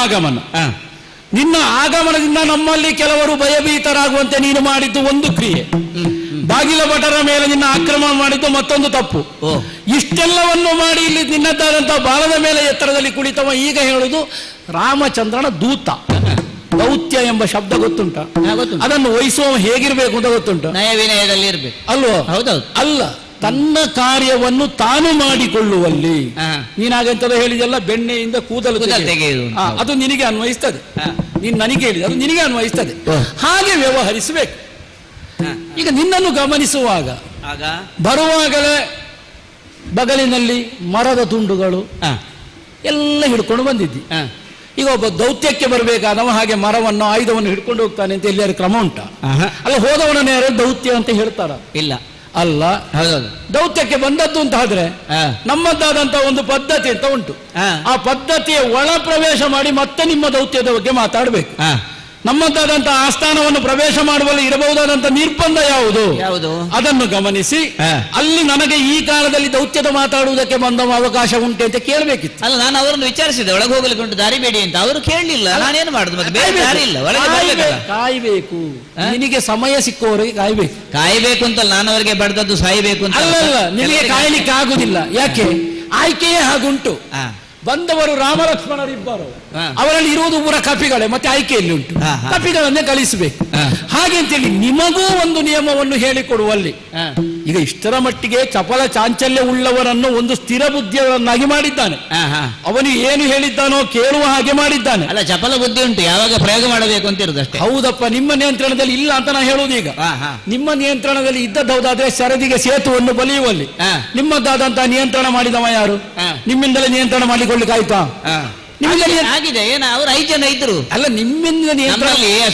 ಆಗಮನದಿಂದ ನಮ್ಮಲ್ಲಿ ಕೆಲವರು ಭಯಭೀತರಾಗುವಂತೆ ನೀನು ಮಾಡಿದ್ದು ಒಂದು ಕ್ರಿಯೆ, ಬಾಗಿಲ ಭಟರ ಮೇಲೆ ನಿನ್ನ ಆಕ್ರಮಣ ಮಾಡಿದ್ದು ಮತ್ತೊಂದು ತಪ್ಪು. ಇಷ್ಟೆಲ್ಲವನ್ನು ಮಾಡಿ ಇಲ್ಲಿ ನಿನ್ನದ್ದಾದಂತಹ ಬಾಲದ ಮೇಲೆ ಎತ್ತರದಲ್ಲಿ ಕುಳಿತವ ಈಗ ಹೇಳುದು ರಾಮಚಂದ್ರನ ದೂತ. ದೌತ್ಯ ಎಂಬ ಶಬ್ದ ಗೊತ್ತುಂಟ? ಅದನ್ನು ವಹಿಸುವ ಹೇಗಿರ್ಬೇಕು ಅಂತ ಗೊತ್ತುಂಟು? ನಯ ವಿನಯದಲ್ಲಿ ಇರ್ಬೇಕು ಅಲ್ವೋ? ಹೌದೌದು. ಅಲ್ಲ, ತನ್ನ ಕಾರ್ಯವನ್ನು ತಾನು ಮಾಡಿಕೊಳ್ಳುವಲ್ಲಿ ನೀನಾಗಂತದ ಹೇಳಿದೆಲ್ಲ ಬೆಣ್ಣೆಯಿಂದ ಕೂದಲು ತೆಗೆಯುವುದು, ಅದು ನಿನಗೆ ಅನ್ವಯಿಸ್ತದೆ. ನೀನು ನನಗೆ ಹೇಳಿದೆ, ಅದು ನಿನಗೆ ಅನ್ವಯಿಸ್ತದೆ. ಹಾಗೆ ವ್ಯವಹರಿಸಬೇಕು. ಈಗ ನಿನ್ನನ್ನು ಗಮನಿಸುವಾಗ ಬರುವಾಗಲೇ ಬಗಲಿನಲ್ಲಿ ಮರದ ತುಂಡುಗಳು ಎಲ್ಲ ಹಿಡ್ಕೊಂಡು ಬಂದಿದ್ದಿ. ಈಗ ಒಬ್ಬ ದೌತ್ಯಕ್ಕೆ ಬರಬೇಕಾದವ ಹಾಗೆ ಮರವನ್ನು ಆಯುಧವನ್ನು ಹಿಡ್ಕೊಂಡು ಹೋಗ್ತಾನೆ ಅಂತ ಎಲ್ಲಾರು ಕ್ರಮ ಉಂಟ? ಅಲ್ಲ, ಹೋದವನನ್ನೇ ಯಾರು ದೌತ್ಯ ಅಂತ ಹೇಳ್ತಾರ? ಇಲ್ಲ ಅಲ್ಲ. ದೌತ್ಯಕ್ಕೆ ಬಂದದ್ದು ಅಂತ ಆದ್ರೆ ನಮ್ಮದಾದಂತ ಒಂದು ಪದ್ಧತಿ ಅಂತ ಉಂಟು. ಆ ಪದ್ಧತಿಯ ಒಳ ಪ್ರವೇಶ ಮಾಡಿ ಮತ್ತೆ ನಿಮ್ಮ ದೌತ್ಯದ ಬಗ್ಗೆ ಮಾತಾಡಬೇಕು. ನಮ್ಮದಾದಂತಹ ಆಸ್ಥಾನವನ್ನು ಪ್ರವೇಶ ಮಾಡುವಲ್ಲಿ ಇರಬಹುದಾದಂತ ನಿರ್ಬಂಧ ಯಾವುದು ಅದನ್ನು ಗಮನಿಸಿ ಅಲ್ಲಿ ನನಗೆ ಈ ಕಾಲದಲ್ಲಿ ದೌತ್ಯದ ಮಾತಾಡುವುದಕ್ಕೆ ಬಂದ ಅವಕಾಶ ಉಂಟೆ ಅಂತ ಕೇಳಬೇಕಿತ್ತು. ಅಲ್ಲ, ನಾನು ಅವರನ್ನು ವಿಚಾರಿಸಿದೆ ಒಳಗೆ ಹೋಗ್ಲಿಕ್ಕೆ ಉಂಟು ದಾರಿ ಬೇಡಿ ಅಂತ. ಅವರು ಕೇಳಲಿಲ್ಲ. ನಾನೇನು ಮಾಡುದು ಮತ್ತೆ? ಬೇರೆ ದಾರಿ ಇಲ್ಲ, ಕಾಯ್ಬೇಕು. ನಿನಗೆ ಸಮಯ ಸಿಕ್ಕುವವರೆಗೆ ಕಾಯ್ಬೇಕು ಅಂತಲ್ಲ, ನಾನು ಅವರಿಗೆ ಬಡ್ದದ್ದು ಸಾಯ್ಬೇಕು ಅಂತ ಅಲ್ಲ. ನಿನಗೆ ಕಾಯ್ಲಿಕ್ಕೆ ಆಗುದಿಲ್ಲ. ಯಾಕೆ? ಆಯ್ಕೆಯೇ ಹಾಗುಂಟು. ಬಂದವರು ರಾಮ ಲಕ್ಷ್ಮಣರಿಬ್ಬರು, ಅವರಲ್ಲಿ ಇರುವುದು ಪೂರ ಕಪಿಗಳೇ, ಮತ್ತೆ ಆಯ್ಕೆಯಲ್ಲಿ ಉಂಟು. ಕಪಿಗಳನ್ನೇ ಕಳಿಸಬೇಕು. ಹಾಗೆ ಅಂತೇಳಿ ನಿಮಗೂ ಒಂದು ನಿಯಮವನ್ನು ಹೇಳಿಕೊಡುವಲ್ಲಿ ಈಗ ಇಷ್ಟರ ಮಟ್ಟಿಗೆ ಚಪಲ ಚಾಂಚಲ್ಯ ಉಳ್ಳವರನ್ನು ಒಂದು ಸ್ಥಿರ ಬುದ್ಧಿಯವರನ್ನಾಗಿ ಮಾಡಿದ್ದಾನೆ. ಅವನು ಏನು ಹೇಳಿದ್ದಾನೋ ಕೇಳುವ ಹಾಗೆ ಮಾಡಿದ್ದಾನೆ. ಅಲ್ಲ, ಚಪಲ ಬುದ್ಧಿ ಉಂಟು, ಯಾವಾಗ ಪ್ರಯೋಗ ಮಾಡಬೇಕು ಅಂತ ಇರುದಷ್ಟೇ. ಹೌದಪ್ಪ, ನಿಮ್ಮ ನಿಯಂತ್ರಣದಲ್ಲಿ ಇಲ್ಲ ಅಂತ ನಾ ಹೇಳುವುದೀಗ. ನಿಮ್ಮ ನಿಯಂತ್ರಣದಲ್ಲಿ ಇದ್ದದ್ದಾದ್ರೆ ಸರದಿಗೆ ಸೇತುವನ್ನು ಬಲಿಯುವಲ್ಲಿ ನಿಮ್ಮದಾದಂತಹ ನಿಯಂತ್ರಣ ಮಾಡಿದವ ಯಾರು? ನಿಮ್ಮಿಂದಲೇ ನಿಯಂತ್ರಣ ಮಾಡಿಕೊಳ್ಳಿಕ್ಕೆ ಆಯ್ತಾ? ಆಗಿದೆ. ಏನ ಅವರು 5 ಜನ ಇದ್ರು. ಅಲ್ಲ, ನಿಮ್ಮಿಂದ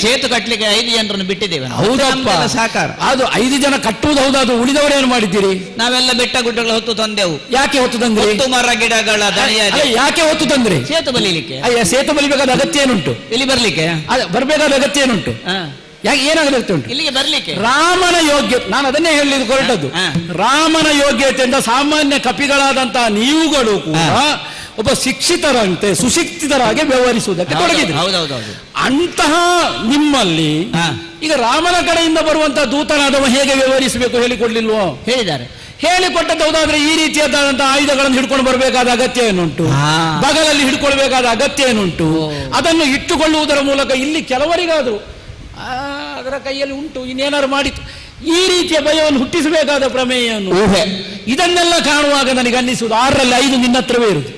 ಸೇತು ಕಟ್ಟಲಿಕ್ಕೆ 5 ಜನರನ್ನು ಬಿಟ್ಟಿದ್ದೇವೆ. ಹೌದಪ್ಪ, ಸಾಕಾರ. ಅದು 5 ಜನ ಕಟ್ಟುವುದು ಹೌದು. ಉಳಿದವರು ಏನು ಮಾಡಿದ್ದೀರಿ? ನಾವೆಲ್ಲ ಬೆಟ್ಟ ಗುಡ್ಡಗಳು ಹೊತ್ತು ತಂದೆವು. ಯಾಕೆ ಹೊತ್ತು ತಂದ್ರಿ? ಮರ ಗಿಡಗಳ ಯಾಕೆ ಹೊತ್ತು ತಂದ್ರಿ? ಸೇತು ಬಲಿಲಿಕ್ಕೆ. ಸೇತು ಬಲಿಬೇಕಾದ ಅಗತ್ಯ ಏನುಂಟು? ಇಲ್ಲಿ ಬರ್ಲಿಕ್ಕೆ ಬರ್ಬೇಕಾದ ಅಗತ್ಯ ಏನುಂಟು? ಯಾಕೆ ಏನಾಗತ್ತೆ ಉಂಟು? ಇಲ್ಲಿಗೆ ಬರ್ಲಿಕ್ಕೆ ರಾಮನ ಯೋಗ್ಯತೆ, ನಾನು ಅದನ್ನೇ ಹೇಳಿದ್ದು ಹೊರಟದ್ದು. ರಾಮನ ಯೋಗ್ಯತೆಯಿಂದ ಸಾಮಾನ್ಯ ಕಪಿಗಳಾದಂತಹ ನೀವುಗಳು ಕೂಡ ಒಬ್ಬ ಶಿಕ್ಷಿತರಂತೆ ಸುಶಿಕ್ಷಿತರಾಗಿ ವ್ಯವಹರಿಸುವುದಕ್ಕೆ ತೊಡಗಿದೆ. ಅಂತಹ ನಿಮ್ಮಲ್ಲಿ ಈಗ ರಾಮನ ಕಡೆಯಿಂದ ಬರುವಂತಹ ದೂತನಾದವ ಹೇಗೆ ವ್ಯವಹರಿಸಬೇಕು ಹೇಳಿಕೊಡ್ಲಿಲ್ವೋ? ಹೇಳಿದ್ದಾರೆ. ಹೇಳಿಕೊಟ್ಟದ್ದಾದ್ರೆ ಈ ರೀತಿಯಾದಂತಹ ಆಯುಧಗಳನ್ನು ಹಿಡ್ಕೊಂಡು ಬರಬೇಕಾದ ಅಗತ್ಯ ಏನುಂಟು? ಬಗಲಲ್ಲಿ ಹಿಡ್ಕೊಳ್ಬೇಕಾದ ಅಗತ್ಯ ಏನುಂಟು? ಅದನ್ನು ಇಟ್ಟುಕೊಳ್ಳುವುದರ ಮೂಲಕ ಇಲ್ಲಿ ಕೆಲವರಿಗಾದ್ರು ಅದರ ಕೈಯಲ್ಲಿ ಉಂಟು, ಇನ್ನೇನಾದ್ರು ಮಾಡಿತು. ಈ ರೀತಿಯ ಭಯವನ್ನು ಹುಟ್ಟಿಸಬೇಕಾದ ಪ್ರಮೇಯವನ್ನು ಊಹೆ. ಇದನ್ನೆಲ್ಲ ಕಾಣುವಾಗ ನನಗೆ ಅನ್ನಿಸುವುದು 6ರಲ್ಲಿ 5 ನಿನ್ನ ಹತ್ರವೇ ಇರುವುದು.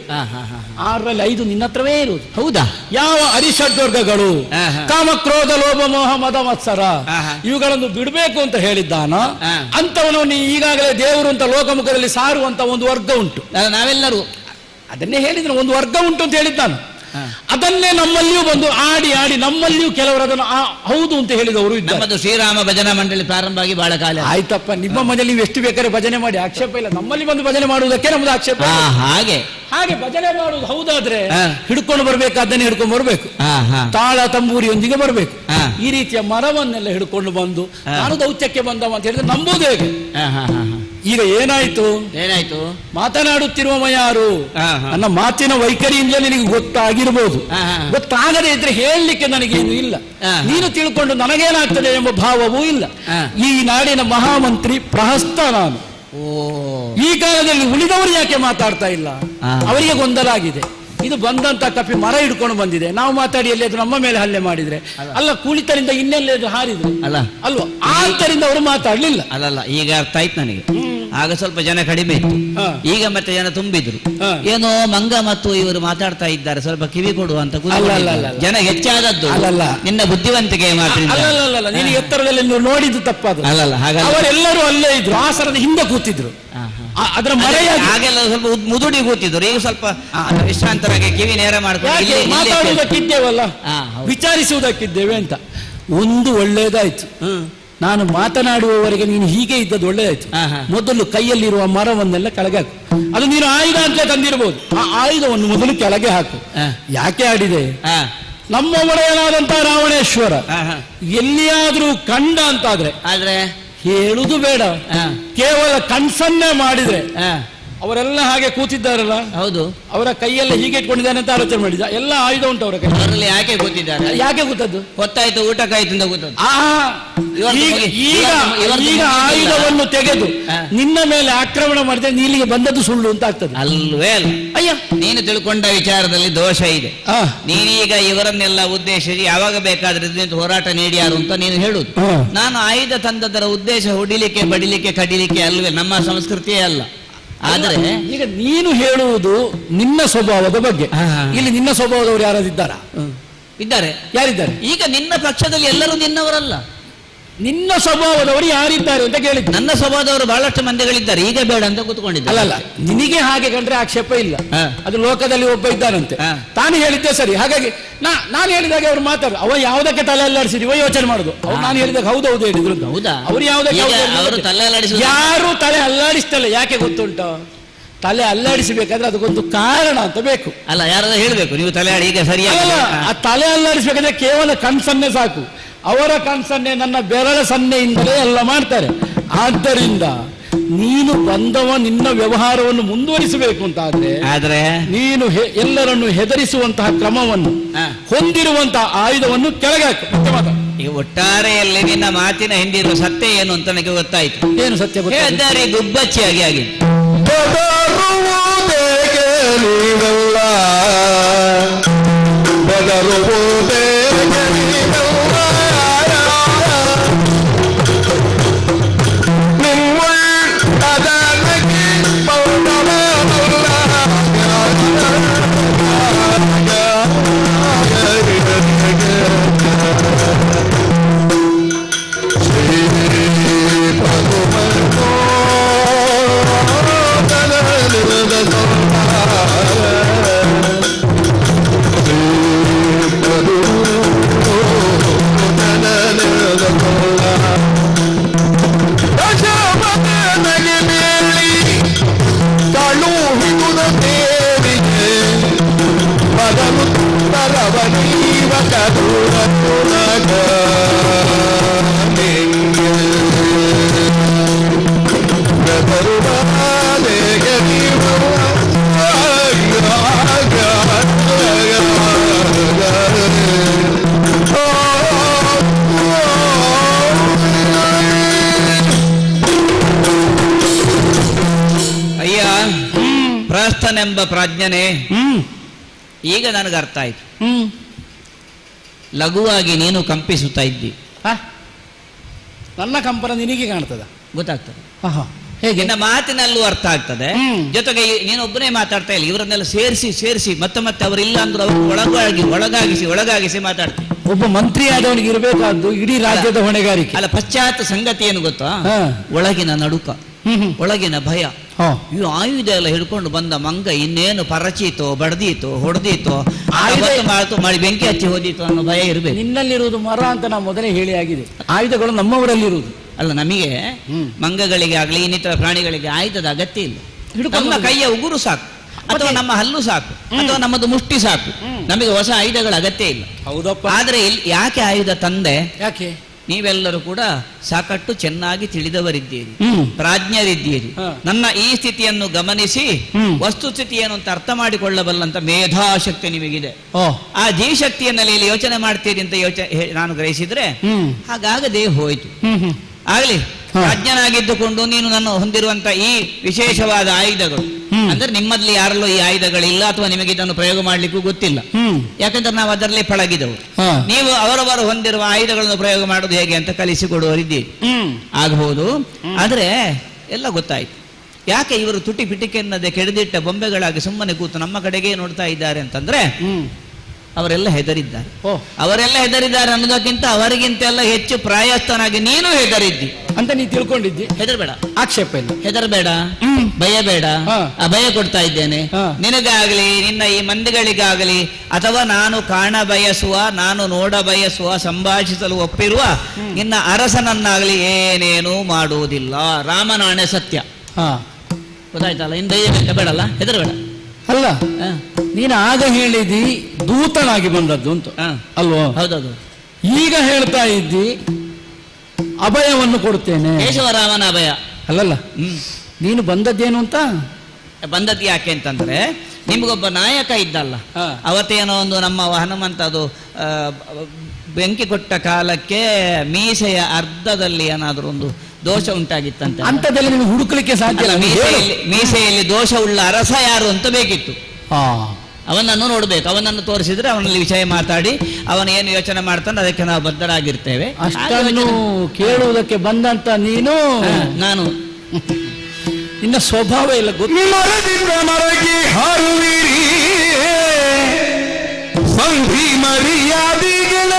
6ರಲ್ಲಿ 5 ನಿನ್ನ ಹತ್ರವೇ ಇರುವುದು. ಹೌದಾ? ಯಾವ ಅರಿಷಡ್ವರ್ಗಗಳು ಕಾಮ ಕ್ರೋಧ ಲೋಭ ಮೋಹ ಮದ ಮತ್ಸರ ಇವುಗಳನ್ನು ಬಿಡಬೇಕು ಅಂತ ಹೇಳಿದ್ದಾನ ಅಂತವನು ಈಗಾಗಲೇ ದೇವರು ಅಂತ ಲೋಕಮುಖದಲ್ಲಿ ಸಾರುವಂತ ಒಂದು ವರ್ಗ ಉಂಟು. ನಾವೆಲ್ಲರೂ ಅದನ್ನೇ ಹೇಳಿದ್ರೆ ಒಂದು ವರ್ಗ ಉಂಟು ಅಂತ ಹೇಳಿದ್ದಾನು. ಅದನ್ನೇ ನಮ್ಮಲ್ಲಿಯೂ ಬಂದು ಆಡಿ ಆಡಿ ನಮ್ಮಲ್ಲಿಯೂ ಕೆಲವರು ಅದನ್ನು ಹೌದು ಅಂತ ಹೇಳಿದವರು ಇದ್ದಾರೆ. ನಮ್ಮದು ಶ್ರೀರಾಮ ಭಜನಾ ಮಂಡಳಿ ಪ್ರಾರಂಭ ಆಗಿ ಬಹಳ ಕಾಲ ಆಯ್ತಪ್ಪ, ನಿಮ್ಮ ಮನೆಯಲ್ಲಿ ನೀವು ಎಷ್ಟು ಬೇಕಾದ್ರೆ ಭಜನೆ ಮಾಡಿ, ಆಕ್ಷೇಪ ಇಲ್ಲ. ನಮ್ಮಲ್ಲಿ ಬಂದು ಭಜನೆ ಮಾಡುವುದಕ್ಕೆ ನಮ್ದು ಆಕ್ಷೇಪ. ಹಾಗೆ ಭಜನೆ ಮಾಡುವುದು ಹೌದಾದ್ರೆ ಹಿಡ್ಕೊಂಡು ಬರ್ಬೇಕಾದ್ದನ್ನೇ ಹಿಡ್ಕೊಂಡು ಬರ್ಬೇಕು, ತಾಳ ತಂಬೂರಿಯೊಂದಿಗೆ ಬರ್ಬೇಕು. ಈ ರೀತಿಯ ಮರವನ್ನೆಲ್ಲ ಹಿಡ್ಕೊಂಡು ಬಂದು ನಾನು ದೌತ್ಯಕ್ಕೆ ಬಂದವ ಅಂತ ಹೇಳಿದ್ರೆ ನಂಬುದು ಹೇಗೆ? ಈಗ ಏನಾಯ್ತು ಮಾತನಾಡುತ್ತಿರುವ ಯಾರು? ನನ್ನ ಮಾತಿನ ವೈಖರಿಯಿಂದ ನಿನಗೆ ಗೊತ್ತಾಗಿರ್ಬೋದು. ಗೊತ್ತಾಗದೇ ಇದ್ರೆ ಹೇಳಲಿಕ್ಕೆ ನನಗೇನು ಇಲ್ಲ. ನೀನು ತಿಳ್ಕೊಂಡು ನನಗೇನಾಗ್ತದೆ ಎಂಬ ಭಾವವೂ ಇಲ್ಲ. ಈ ನಾಡಿನ ಮಹಾಮಂತ್ರಿ ಪ್ರಹಸ್ತ ನಾನು. ಈ ಕಾಲದಲ್ಲಿ ಉಳಿದವರು ಯಾಕೆ ಮಾತಾಡ್ತಾ ಇಲ್ಲ? ಅವರಿಗೆ ಗೊಂದಲ ಆಗಿದೆ. ಇದು ಬಂದಂತ ಕಪಿ ಮರ ಹಿಡ್ಕೊಂಡು ಬಂದಿದೆ, ನಾವು ಮಾತಾಡಿ ಎಲ್ಲಿಯಾದ್ರೂ ನಮ್ಮ ಮೇಲೆ ಹಲ್ಲೆ ಮಾಡಿದ್ರೆ ಅಲ್ಲ, ಕುಳಿತರಿಂದ ಇನ್ನೆಲ್ಲಾದ್ರೂ ಹಾರಿದ್ರೆ ಅಲ್ವಾ, ಆದ್ದರಿಂದ ಅವರು ಮಾತಾಡ್ಲಿಲ್ಲ. ಅಲ್ಲಲ್ಲ, ಈಗ ಅರ್ಥ ಆಯ್ತು ನನಗೆ. ಆಗ ಸ್ವಲ್ಪ ಜನ ಕಡಿಮೆ ಇತ್ತು, ಈಗ ಮತ್ತೆ ಜನ ತುಂಬಿದ್ರು. ಏನೋ ಮಂಗ ಮತ್ತು ಇವರು ಮಾತಾಡ್ತಾ ಇದ್ದಾರೆ, ಸ್ವಲ್ಪ ಕಿವಿ ಕೊಡುವ ಅಂತ ಜನ ಹೆಚ್ಚಾದದ್ದು ನಿನ್ನ ಬುದ್ಧಿವಂತಿಕೆ ಮಾತ್ರ. ನೀನು ಎತ್ತರದಲ್ಲಿ ನೋಡಿದ್ದು ತಪ್ಪದು. ಅವರೆಲ್ಲರೂ ಅಲ್ಲೇ ಇದ್ರು, ಆಸರದ ಹಿಂದೆ ಕೂತಿದ್ರು. ಅದರ ಹಾಗೆಲ್ಲ ಸ್ವಲ್ಪ ಮುದುಡಿ ಕೂತಿದ್ರು. ಈಗ ಸ್ವಲ್ಪ ವಿಶ್ರಾಂತರಾಗಿ ಕಿವಿ ನೇರ ಮಾಡ್ಕೊಂಡು ಮಾತಾಡುವುದಕ್ಕಿದ್ದೇವಲ್ಲ, ವಿಚಾರಿಸುವುದಕ್ಕಿದ್ದೇವೆ ಅಂತ. ಒಂದು ಒಳ್ಳೇದಾಯ್ತು, ನಾನು ಮಾತನಾಡುವವರೆಗೆ ನೀನು ಹೀಗೆ ಇದ್ದದ್ದು ಒಳ್ಳೆದಾಯ್ತು. ಮೊದಲು ಕೈಯಲ್ಲಿರುವ ಮರವನ್ನೆಲ್ಲ ಕೆಳಗೆ ಹಾಕು. ಅದು ನೀನು ಆಯುಧ ಅಂತಲೇ ತಂದಿರಬಹುದು, ಆ ಆಯುಧವನ್ನು ಮೊದಲು ಕೆಳಗೆ ಹಾಕು. ಯಾಕೆ ಆಡಿದೆ? ನಮ್ಮ ಒಡೆಯನಾದಂತ ರಾವಣೇಶ್ವರ ಎಲ್ಲಿಯಾದ್ರೂ ಕಂಡ ಅಂತಾದ್ರೆ ಹೇಳುದು ಬೇಡ, ಕೇವಲ ಕನ್ಸನ್ನೇ ಮಾಡಿದ್ರೆ ಅವರೆಲ್ಲ ಹಾಗೆ ಕೂತಿದ್ದಾರಲ್ಲ, ಹೌದು, ಅವರ ಕೈಯೆಲ್ಲ ಹೀಗೆ ಇಟ್ಕೊಂಡಿದ್ದಾನೆ ಅಂತ ಆಲೋಚನೆ ಮಾಡಿದ. ಎಲ್ಲ ಆಯುಧ ಉಂಟು ಅವರ ಕೈ. ಅವರಲ್ಲಿ ಯಾಕೆ ಕೂತಿದ್ದಾರೆ? ಯಾಕೆ ಕೂತದ್ದು? ಗೊತ್ತಾಯ್ತು, ಊಟಕ್ಕಾಯ್ತು ಅಂತ ಕೂತದ್ದು. ಈಗ ಆಯುಧವನ್ನು ತೆಗೆದು ನಿನ್ನ ಮೇಲೆ ಆಕ್ರಮಣ ಮಾಡಿದ್ರೆ ನೀಲಿಗೆ ಬಂದದ್ದು ಸುಳ್ಳು ಅಂತ ಆಗ್ತದೆ ಅಲ್ವೇ? ಅಲ್ಲ, ಅಯ್ಯ, ನೀನು ತಿಳ್ಕೊಂಡ ವಿಚಾರದಲ್ಲಿ ದೋಷ ಇದೆ. ನೀನೀಗ ಇವರನ್ನೆಲ್ಲ ಉದ್ದೇಶಿಸಿ ಯಾವಾಗ ಬೇಕಾದ್ರೆ ಹೋರಾಟ ನೀಡಿಯಾರು ಅಂತ ನೀನು ಹೇಳುದು. ನಾನು ಆಯುಧ ತಂದದರ ಉದ್ದೇಶ ಹೊಡಿಲಿಕ್ಕೆ, ಬಡಿಲಿಕ್ಕೆ, ಕಡಿಲಿಕ್ಕೆ ಅಲ್ವೇ, ನಮ್ಮ ಸಂಸ್ಕೃತಿಯೇ ಅಲ್ಲ. ಆದ್ರೆ ಈಗ ನೀನು ಹೇಳುವುದು ನಿನ್ನ ಸ್ವಭಾವದ ಬಗ್ಗೆ. ಇಲ್ಲಿ ನಿನ್ನ ಸ್ವಭಾವದವರು ಯಾರಾದಿದ್ದಾರಾ? ಇದ್ದಾರೆ. ಯಾರಿದ್ದಾರೆ? ಈಗ ನಿನ್ನ ಪಕ್ಷದಲ್ಲಿ ಎಲ್ಲರೂ ನಿನ್ನವರಲ್ಲ. ನಿನ್ನ ಸ್ವಭಾವದವರು ಯಾರಿದ್ದಾರೆ ಅಂತ ಕೇಳಿದ್ದು. ನನ್ನ ಸ್ವಭಾವದವರು ಬಹಳಷ್ಟು ಮಂದಿಗಳಿದ್ದಾರೆ, ಈಗ ಬೇಡ ಅಂತ ಕೂತ್ಕೊಂಡಿದ್ದಾರೆ. ಅಲ್ಲ, ನಿನಗೆ ಹಾಗೆ ಕಂಡ್ರೆ ಆಕ್ಷೇಪ ಇಲ್ಲ. ಅದು ಲೋಕದಲ್ಲಿ ಒಬ್ಬ ಇದ್ದಾನಂತೆ, ತಾನು ಹೇಳಿದ್ದೆ ಸರಿ. ಹಾಗಾಗಿ ನಾನು ಹೇಳಿದಾಗ ಅವ್ರು ಮಾತಾಡು, ಅವ ಯಾವುದಕ್ಕೆ ತಲೆ ಅಲ್ಲಾಡಿಸಿದ್ರು ಇವ ಯೋಚನೆ ಮಾಡುದು. ಅವ್ರು ನಾನು ಹೇಳಿದಾಗ ಹೌದು ಹೇಳಿದ್ರು. ಹೌದಾ? ಅವ್ರು ಯಾವುದಕ್ಕೆ ಯಾರು ತಲೆ ಅಲ್ಲಾಡಿಸ್ತಲ್ಲ. ಯಾಕೆ ಗೊತ್ತುಂಟು? ತಲೆ ಅಲ್ಲಾಡಿಸಬೇಕಾದ್ರೆ ಅದಕ್ಕೊಂದು ಕಾರಣ ಅಂತ ಬೇಕು. ಅಲ್ಲ, ಯಾರಾದ್ರೂ ಹೇಳ್ಬೇಕು, ನೀವು ತಲೆ ಆಡಿ ಈಗ ಸರಿಯಾಗಿ. ಆ ತಲೆ ಅಲ್ಲಾಡಿಸಬೇಕಾದ್ರೆ ಕೇವಲ ಕಣ್ಸನ್ನೆ ಸಾಕು. ಅವರ ಕಣ್ಸನ್ನೆ ನನ್ನ ಬೆರಳ ಸನ್ನೆಯಿಂದಲೇ ಎಲ್ಲ ಮಾಡ್ತಾರೆ. ಆದ್ದರಿಂದ ನೀನು ಬಂದವ ನಿನ್ನ ವ್ಯವಹಾರವನ್ನು ಮುಂದುವರಿಸಬೇಕು ಅಂತ ಆದ್ರೆ ನೀನು ಎಲ್ಲರನ್ನು ಹೆದರಿಸುವಂತಹ ಕ್ರಮವನ್ನು ಹೊಂದಿರುವಂತಹ ಆಯುಧವನ್ನು ಕೆಳಗೆ ಹಾಕು. ಮತ್ತೆ ಮಾತಾಡ. ಈಗ ಒಟ್ಟಾರೆಯಲ್ಲಿ ನಿನ್ನ ಮಾತಿನ ಹಿಂದಿರುವ ಸತ್ಯ ಏನು ಅಂತ ನನಗೆ ಗೊತ್ತಾಯ್ತು. ಏನು ಸತ್ಯ? ಹೇಳಿದ್ದಾರೆ, ಗುಬ್ಬಚ್ಚಿಯಾಗಿ ಆಗಿದೆ. ಎಂಬ ಪ್ರಾಜ್ಞನೆ ಈಗ ನನಗೆ ಅರ್ಥ ಆಯ್ತು. ಲಘುವಾಗಿ ನೀನು ಕಂಪಿಸುತ್ತಾ ಇದ್ದಿ. ನನ್ನ ಕಂಪನ ನಿನಗೆ ಕಾಣ್ತದ? ಗೊತ್ತಾಗ್ತದೆ. ಆಹಾ, ಹೇಗೆ? ನಿನ್ನ ಮಾತಿನಲ್ಲೂ ಅರ್ಥ ಆಗ್ತದೆ. ಜೊತೆಗೆ ನೀನೊಬ್ಬನೇ ಮಾತಾಡ್ತಾ ಇಲ್ಲ, ಇವರನ್ನೆಲ್ಲ ಸೇರಿಸಿ ಮತ್ತೆ ಅವರಿಲ್ಲ ಅಂದ್ರೂ ಅವರು ಒಳಗಾಗಿಸಿ ಮಾತಾಡ್ತಾರೆ. ಒಬ್ಬ ಮಂತ್ರಿ ಆದವನಿಗೆ ಇರಬೇಕಾದ್ದು ಇಡೀ ರಾಜ್ಯದ ಹೊಣೆಗಾರಿಕೆ. ಅಲ್ಲ, ಪಶ್ಚಾತ್ ಸಂಗತಿ ಏನು ಗೊತ್ತಾ? ಒಳಗಿನ ನಡುಕ, ಒಳಗಿನ ಭಯ. ಇವು ಆಯುಧ ಎಲ್ಲ ಹಿಡ್ಕೊಂಡು ಬಂದ ಮಂಗ ಇನ್ನೇನು ಪರಚೀತೋ, ಬಡ್ದೀತೋ, ಹೊಡೆದೀತೋ, ಮಾಡಿ ಬೆಂಕಿ ಹಚ್ಚಿ ಹೋದೀತೋ ಅನ್ನೋ ಭಯ ಇರಬೇಕು. ನಿನ್ನಲ್ಲಿರುವುದು ಮರ ಅಂತ ನಾವು ಮೊದಲೇ ಹೇಳಿ ಆಗಿದೆ. ಆಯುಧಗಳು ನಮ್ಮವರಲ್ಲಿರುವುದು. ಅಲ್ಲ, ನಮಗೆ ಮಂಗಗಳಿಗೆ ಆಗಲಿ ಇನ್ನಿತರ ಪ್ರಾಣಿಗಳಿಗೆ ಆಯುಧದ ಅಗತ್ಯ ಇಲ್ಲ. ನಮ್ಮ ಕೈಯ ಉಗುರು ಸಾಕು, ಅಥವಾ ನಮ್ಮ ಹಲ್ಲು ಸಾಕು, ಅಥವಾ ನಮ್ಮದು ಮುಷ್ಟಿ ಸಾಕು. ನಮಗೆ ಹೊಸ ಆಯುಧಗಳ ಅಗತ್ಯ ಇಲ್ಲ. ಹೌದಪ್ಪ. ಆದ್ರೆ ಯಾಕೆ ಆಯುಧ ತಂದೆ? ಯಾಕೆ? ನೀವೆಲ್ಲರೂ ಕೂಡ ಸಾಕಷ್ಟು ಚೆನ್ನಾಗಿ ತಿಳಿದವರಿದ್ದೀರಿ, ಪ್ರಾಜ್ಞರಿದ್ದೀರಿ. ನನ್ನ ಈ ಸ್ಥಿತಿಯನ್ನು ಗಮನಿಸಿ ವಸ್ತುಸ್ಥಿತಿ ಏನು ಅಂತ ಅರ್ಥ ಮಾಡಿಕೊಳ್ಳಬಲ್ಲಂತ ಮೇಧಾಶಕ್ತಿ ನಿಮಗಿದೆ. ಆ ಜೀವಶಕ್ತಿಯ ನೆಲೆಯಲ್ಲಿ ಯೋಚನೆ ಮಾಡ್ತೀರಿ ಅಂತ ನಾನು ಗ್ರಹಿಸಿದ್ರೆ ಹಾಗಾಗದೇ ಹೋಯ್ತು. ಆಗ್ಲಿ, ಪ್ರಾಜ್ಞನಾಗಿದ್ದುಕೊಂಡು ನೀನು ನನ್ನ ಹೊಂದಿರುವಂತ ಈ ವಿಶೇಷವಾದ ಆಯುಧಗಳು ಅಂದ್ರೆ ನಿಮ್ಮಲ್ಲಿ ಯಾರಲ್ಲೂ ಈ ಆಯುಧಗಳಿಲ್ಲ, ಅಥವಾ ನಿಮಗೆ ಇದನ್ನು ಪ್ರಯೋಗ ಮಾಡ್ಲಿಕ್ಕೂ ಗೊತ್ತಿಲ್ಲ. ಯಾಕಂದ್ರೆ ನಾವು ಅದರಲ್ಲೇ ಪಳಗಿದವು. ನೀವು ಅವರವರು ಹೊಂದಿರುವ ಆಯುಧಗಳನ್ನು ಪ್ರಯೋಗ ಮಾಡೋದು ಹೇಗೆ ಅಂತ ಕಲಿಸಿಕೊಡುವರಿದ್ದೀರಿ. ಆಗಬಹುದು. ಆದ್ರೆ ಎಲ್ಲ ಗೊತ್ತಾಯ್ತು. ಯಾಕೆ ಇವರು ತುಟಿ ಪಿಟಿಕೆನ್ನದೆ ಕೆಡೆದಿಟ್ಟ ಬೊಂಬೆಗಳಾಗಿ ಸುಮ್ಮನೆ ಕೂತು ನಮ್ಮ ಕಡೆಗೆ ನೋಡ್ತಾ ಇದ್ದಾರೆ ಅಂತಂದ್ರೆ ಅವರೆಲ್ಲ ಹೆದರಿದ್ದಾರೆ. ಅನ್ನೋದಕ್ಕಿಂತ ಅವರಿಗಿಂತೆಲ್ಲ ಹೆಚ್ಚು ಪ್ರಾಯಸ್ಥನಾಗಿ ನೀನು ಹೆದರಿದ್ದಿ ಅಂತ ನೀ ತಿಳ್ಕೊಂಡಿದ್ದಿ. ಹೆದರ್ಬೇಡ, ಆಕ್ಷೇಪ ಇಲ್ಲ. ಹೆದರ್ಬೇಡ, ಭಯಬೇಡ. ಅಭಯ ಕೊಡ್ತಾ ಇದ್ದೇನೆ ನಿನಗಾಗಲಿ, ನಿನ್ನ ಈ ಮಂದಿಗಳಿಗಾಗಲಿ, ಅಥವಾ ನಾನು ಕಾಣ ಬಯಸುವ, ನಾನು ನೋಡ ಬಯಸುವ, ಸಂಭಾಷಿಸಲು ಒಪ್ಪಿರುವ ನಿನ್ನ ಅರಸನನ್ನಾಗಲಿ ಏನೇನೂ ಮಾಡುವುದಿಲ್ಲ. ರಾಮನಾಣೆ ಸತ್ಯ. ಗೊತ್ತಾಯ್ತಲ್ಲ? ಇನ್ನು ಧೈರ್ಯ ಬೇಡಲ್ಲ, ಹೆದರ್ಬೇಡ. ಅಲ್ಲ, ನೀನು ಆಗ ಹೇಳಿದಿ ದೂತನಾಗಿ ಬಂದದ್ದು ಅಂತ ಅಲ್ವೋ? ಹೌದೌದು. ಈಗ ಹೇಳ್ತಾ ಇದ್ದಿ ಅಭಯವನ್ನು ಕೊಡ್ತೇನೆ. ಕೇಶವರಾಮನ ಅಭಯ ಅಲ್ಲಲ್ಲ, ನೀನು ಬಂದದ್ದೇನು ಅಂತ? ಬಂದದ್ದು ಯಾಕೆ ಅಂತಂದ್ರೆ ನಿಮ್ಗೊಬ್ಬ ನಾಯಕ ಇದ್ದಲ್ಲ, ಅವತ್ತೇನೋ ಒಂದು ನಮ್ಮ ಹನುಮಂತ ಅದು ಬೆಂಕಿ ಕೊಟ್ಟ ಕಾಲಕ್ಕೆ ಮೀಸೆಯ ಅರ್ಧದಲ್ಲಿ ಏನಾದ್ರೂ ಒಂದು ದೋಷ ಉಂಟಾಗಿತ್ತಂತೆ. ಅಂತದಲ್ಲಿ ನಿಮಗೆ ಹುಡುಕ್ಲಿಕ್ಕೆ ಸಾಧ್ಯ. ಮೀಸೆಯಲ್ಲಿ ದೋಷ ಉಳ್ಳ ಅರಸ ಯಾರು ಅಂತ ಬೇಕಿತ್ತು. ಅವನನ್ನು ನೋಡ್ಬೇಕು, ಅವನನ್ನು ತೋರಿಸಿದ್ರೆ ಅವನಲ್ಲಿ ವಿಷಯ ಮಾತಾಡಿ ಅವನು ಏನು ಯೋಚನೆ ಮಾಡ್ತಾನೆ ಅದಕ್ಕೆ ನಾವು ಬದ್ಧರಾಗಿರ್ತೇವೆ. ಅಷ್ಟನ್ನು ಕೇಳುವುದಕ್ಕೆ ಬಂದಂತ ನೀನು, ನಾನು ನಿನ್ನ ಸ್ವಭಾವ ಇಲ್ಲ ಗೊತ್ತು. ಮರದಿಂದ ಮರಗಿ ಹಾರುವಿರಿ ಸಂಧಿ ಮರ್ಯಾದೆಗಳ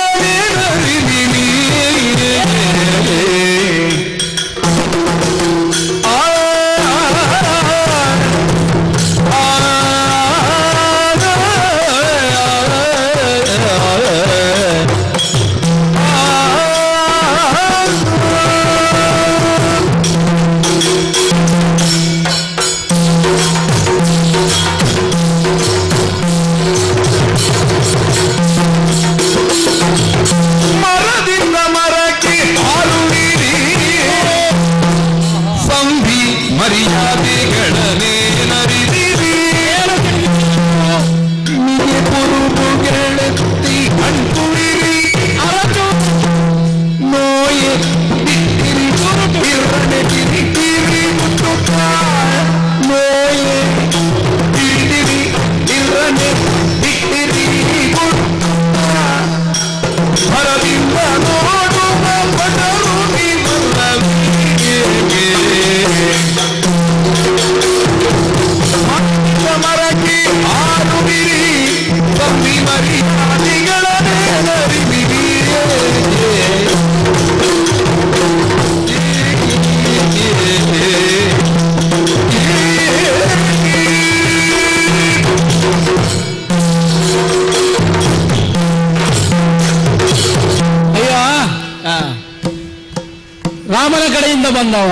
ರಾಮನ ಕಡೆಯಿಂದ ಬಂದವ,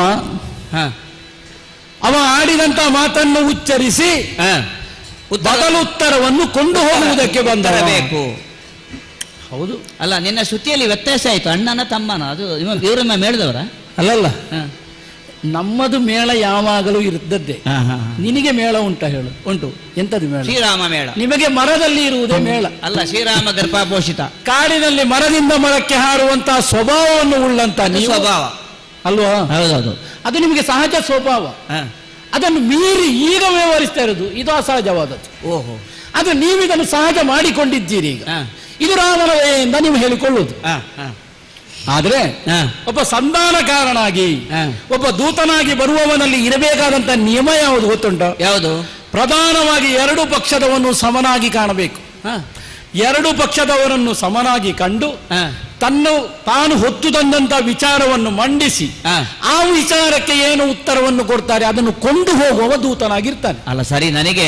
ಅವ ಆಡಿದಂತ ಮಾತನ್ನು ಉಚ್ಚರಿಸಿ ಬದಲು ಉತ್ತರವನ್ನು ಕೊಂಡು ಹೋಗುವುದಕ್ಕೆ ಬಂದಬೇಕು. ಹೌದು ಅಲ್ಲ, ನಿನ್ನ ಶ್ರುತಿಯಲ್ಲಿ ವ್ಯತ್ಯಾಸ ಆಯ್ತು. ಅಣ್ಣನ ತಮ್ಮನ ಅದು ಇವರಮ್ಮ ಮೇಳದವರ ಅಲ್ಲಲ್ಲ, ನಮ್ಮದು ಮೇಳ ಯಾವಾಗಲೂ ಇದ್ದದ್ದೇ. ನಿನಗೆ ಮೇಳ ಉಂಟ ಹೇಳು? ಉಂಟು. ಎಂತದು ಮೇಳ? ಶ್ರೀರಾಮ ಮೇಳ. ನಿಮಗೆ ಮರದಲ್ಲಿ ಇರುವುದೇ ಮೇಳ ಅಲ್ಲ, ಶ್ರೀರಾಮ ಗರ್ಭಾಪೋಷಿತ ಕಾಡಿನಲ್ಲಿ ಮರದಿಂದ ಮರಕ್ಕೆ ಹಾರುವಂತಹ ಸ್ವಭಾವವನ್ನು ಉಳ್ಳಂತ ಸ್ವಭಾವ ಅಲ್ವಾ? ಹೌದೌದು, ಅದು ನಿಮಗೆ ಸಹಜ ಸ್ವಭಾವ. ಅದನ್ನು ಮೀರಿ ಈಗ ವ್ಯವಹರಿಸ್ತಾ ಇರೋದು ಇದು ಅಸಹಜವಾದದ್ದು. ಓಹೋ, ಅದು ನೀವಿದನ್ನು ಸಹಜ ಮಾಡಿಕೊಂಡಿದ್ದೀರಿ. ಈಗ ಇದು ರಾಮನ ವಯದಿಂದ ನೀವು ಹೇಳಿಕೊಳ್ಳುವುದು. ಆದ್ರೆ ಒಬ್ಬ ಸಂಧಾನಕಾರನಾಗಿ ಒಬ್ಬ ದೂತನಾಗಿ ಬರುವವನಲ್ಲಿ ಇರಬೇಕಾದಂತ ನಿಯಮ ಯಾವುದು ಗೊತ್ತುಂಟು? ಯಾವುದು? ಪ್ರಧಾನವಾಗಿ ಎರಡು ಪಕ್ಷದವನ್ನು ಸಮನಾಗಿ ಕಾಣಬೇಕು. ಎರಡು ಪಕ್ಷದವರನ್ನು ಸಮನಾಗಿ ಕಂಡು ತಾನು ಹೊತ್ತು ತಂದಂತ ವಿಚಾರವನ್ನು ಮಂಡಿಸಿ ಆ ವಿಚಾರಕ್ಕೆ ಏನು ಉತ್ತರವನ್ನು ಕೊಡ್ತಾರೆ ಅದನ್ನು ಕೊಂಡು ಹೋಗುವ ದೂತನಾಗಿರ್ತಾನೆ. ಅಲ್ಲ ಸರಿ, ನನಗೆ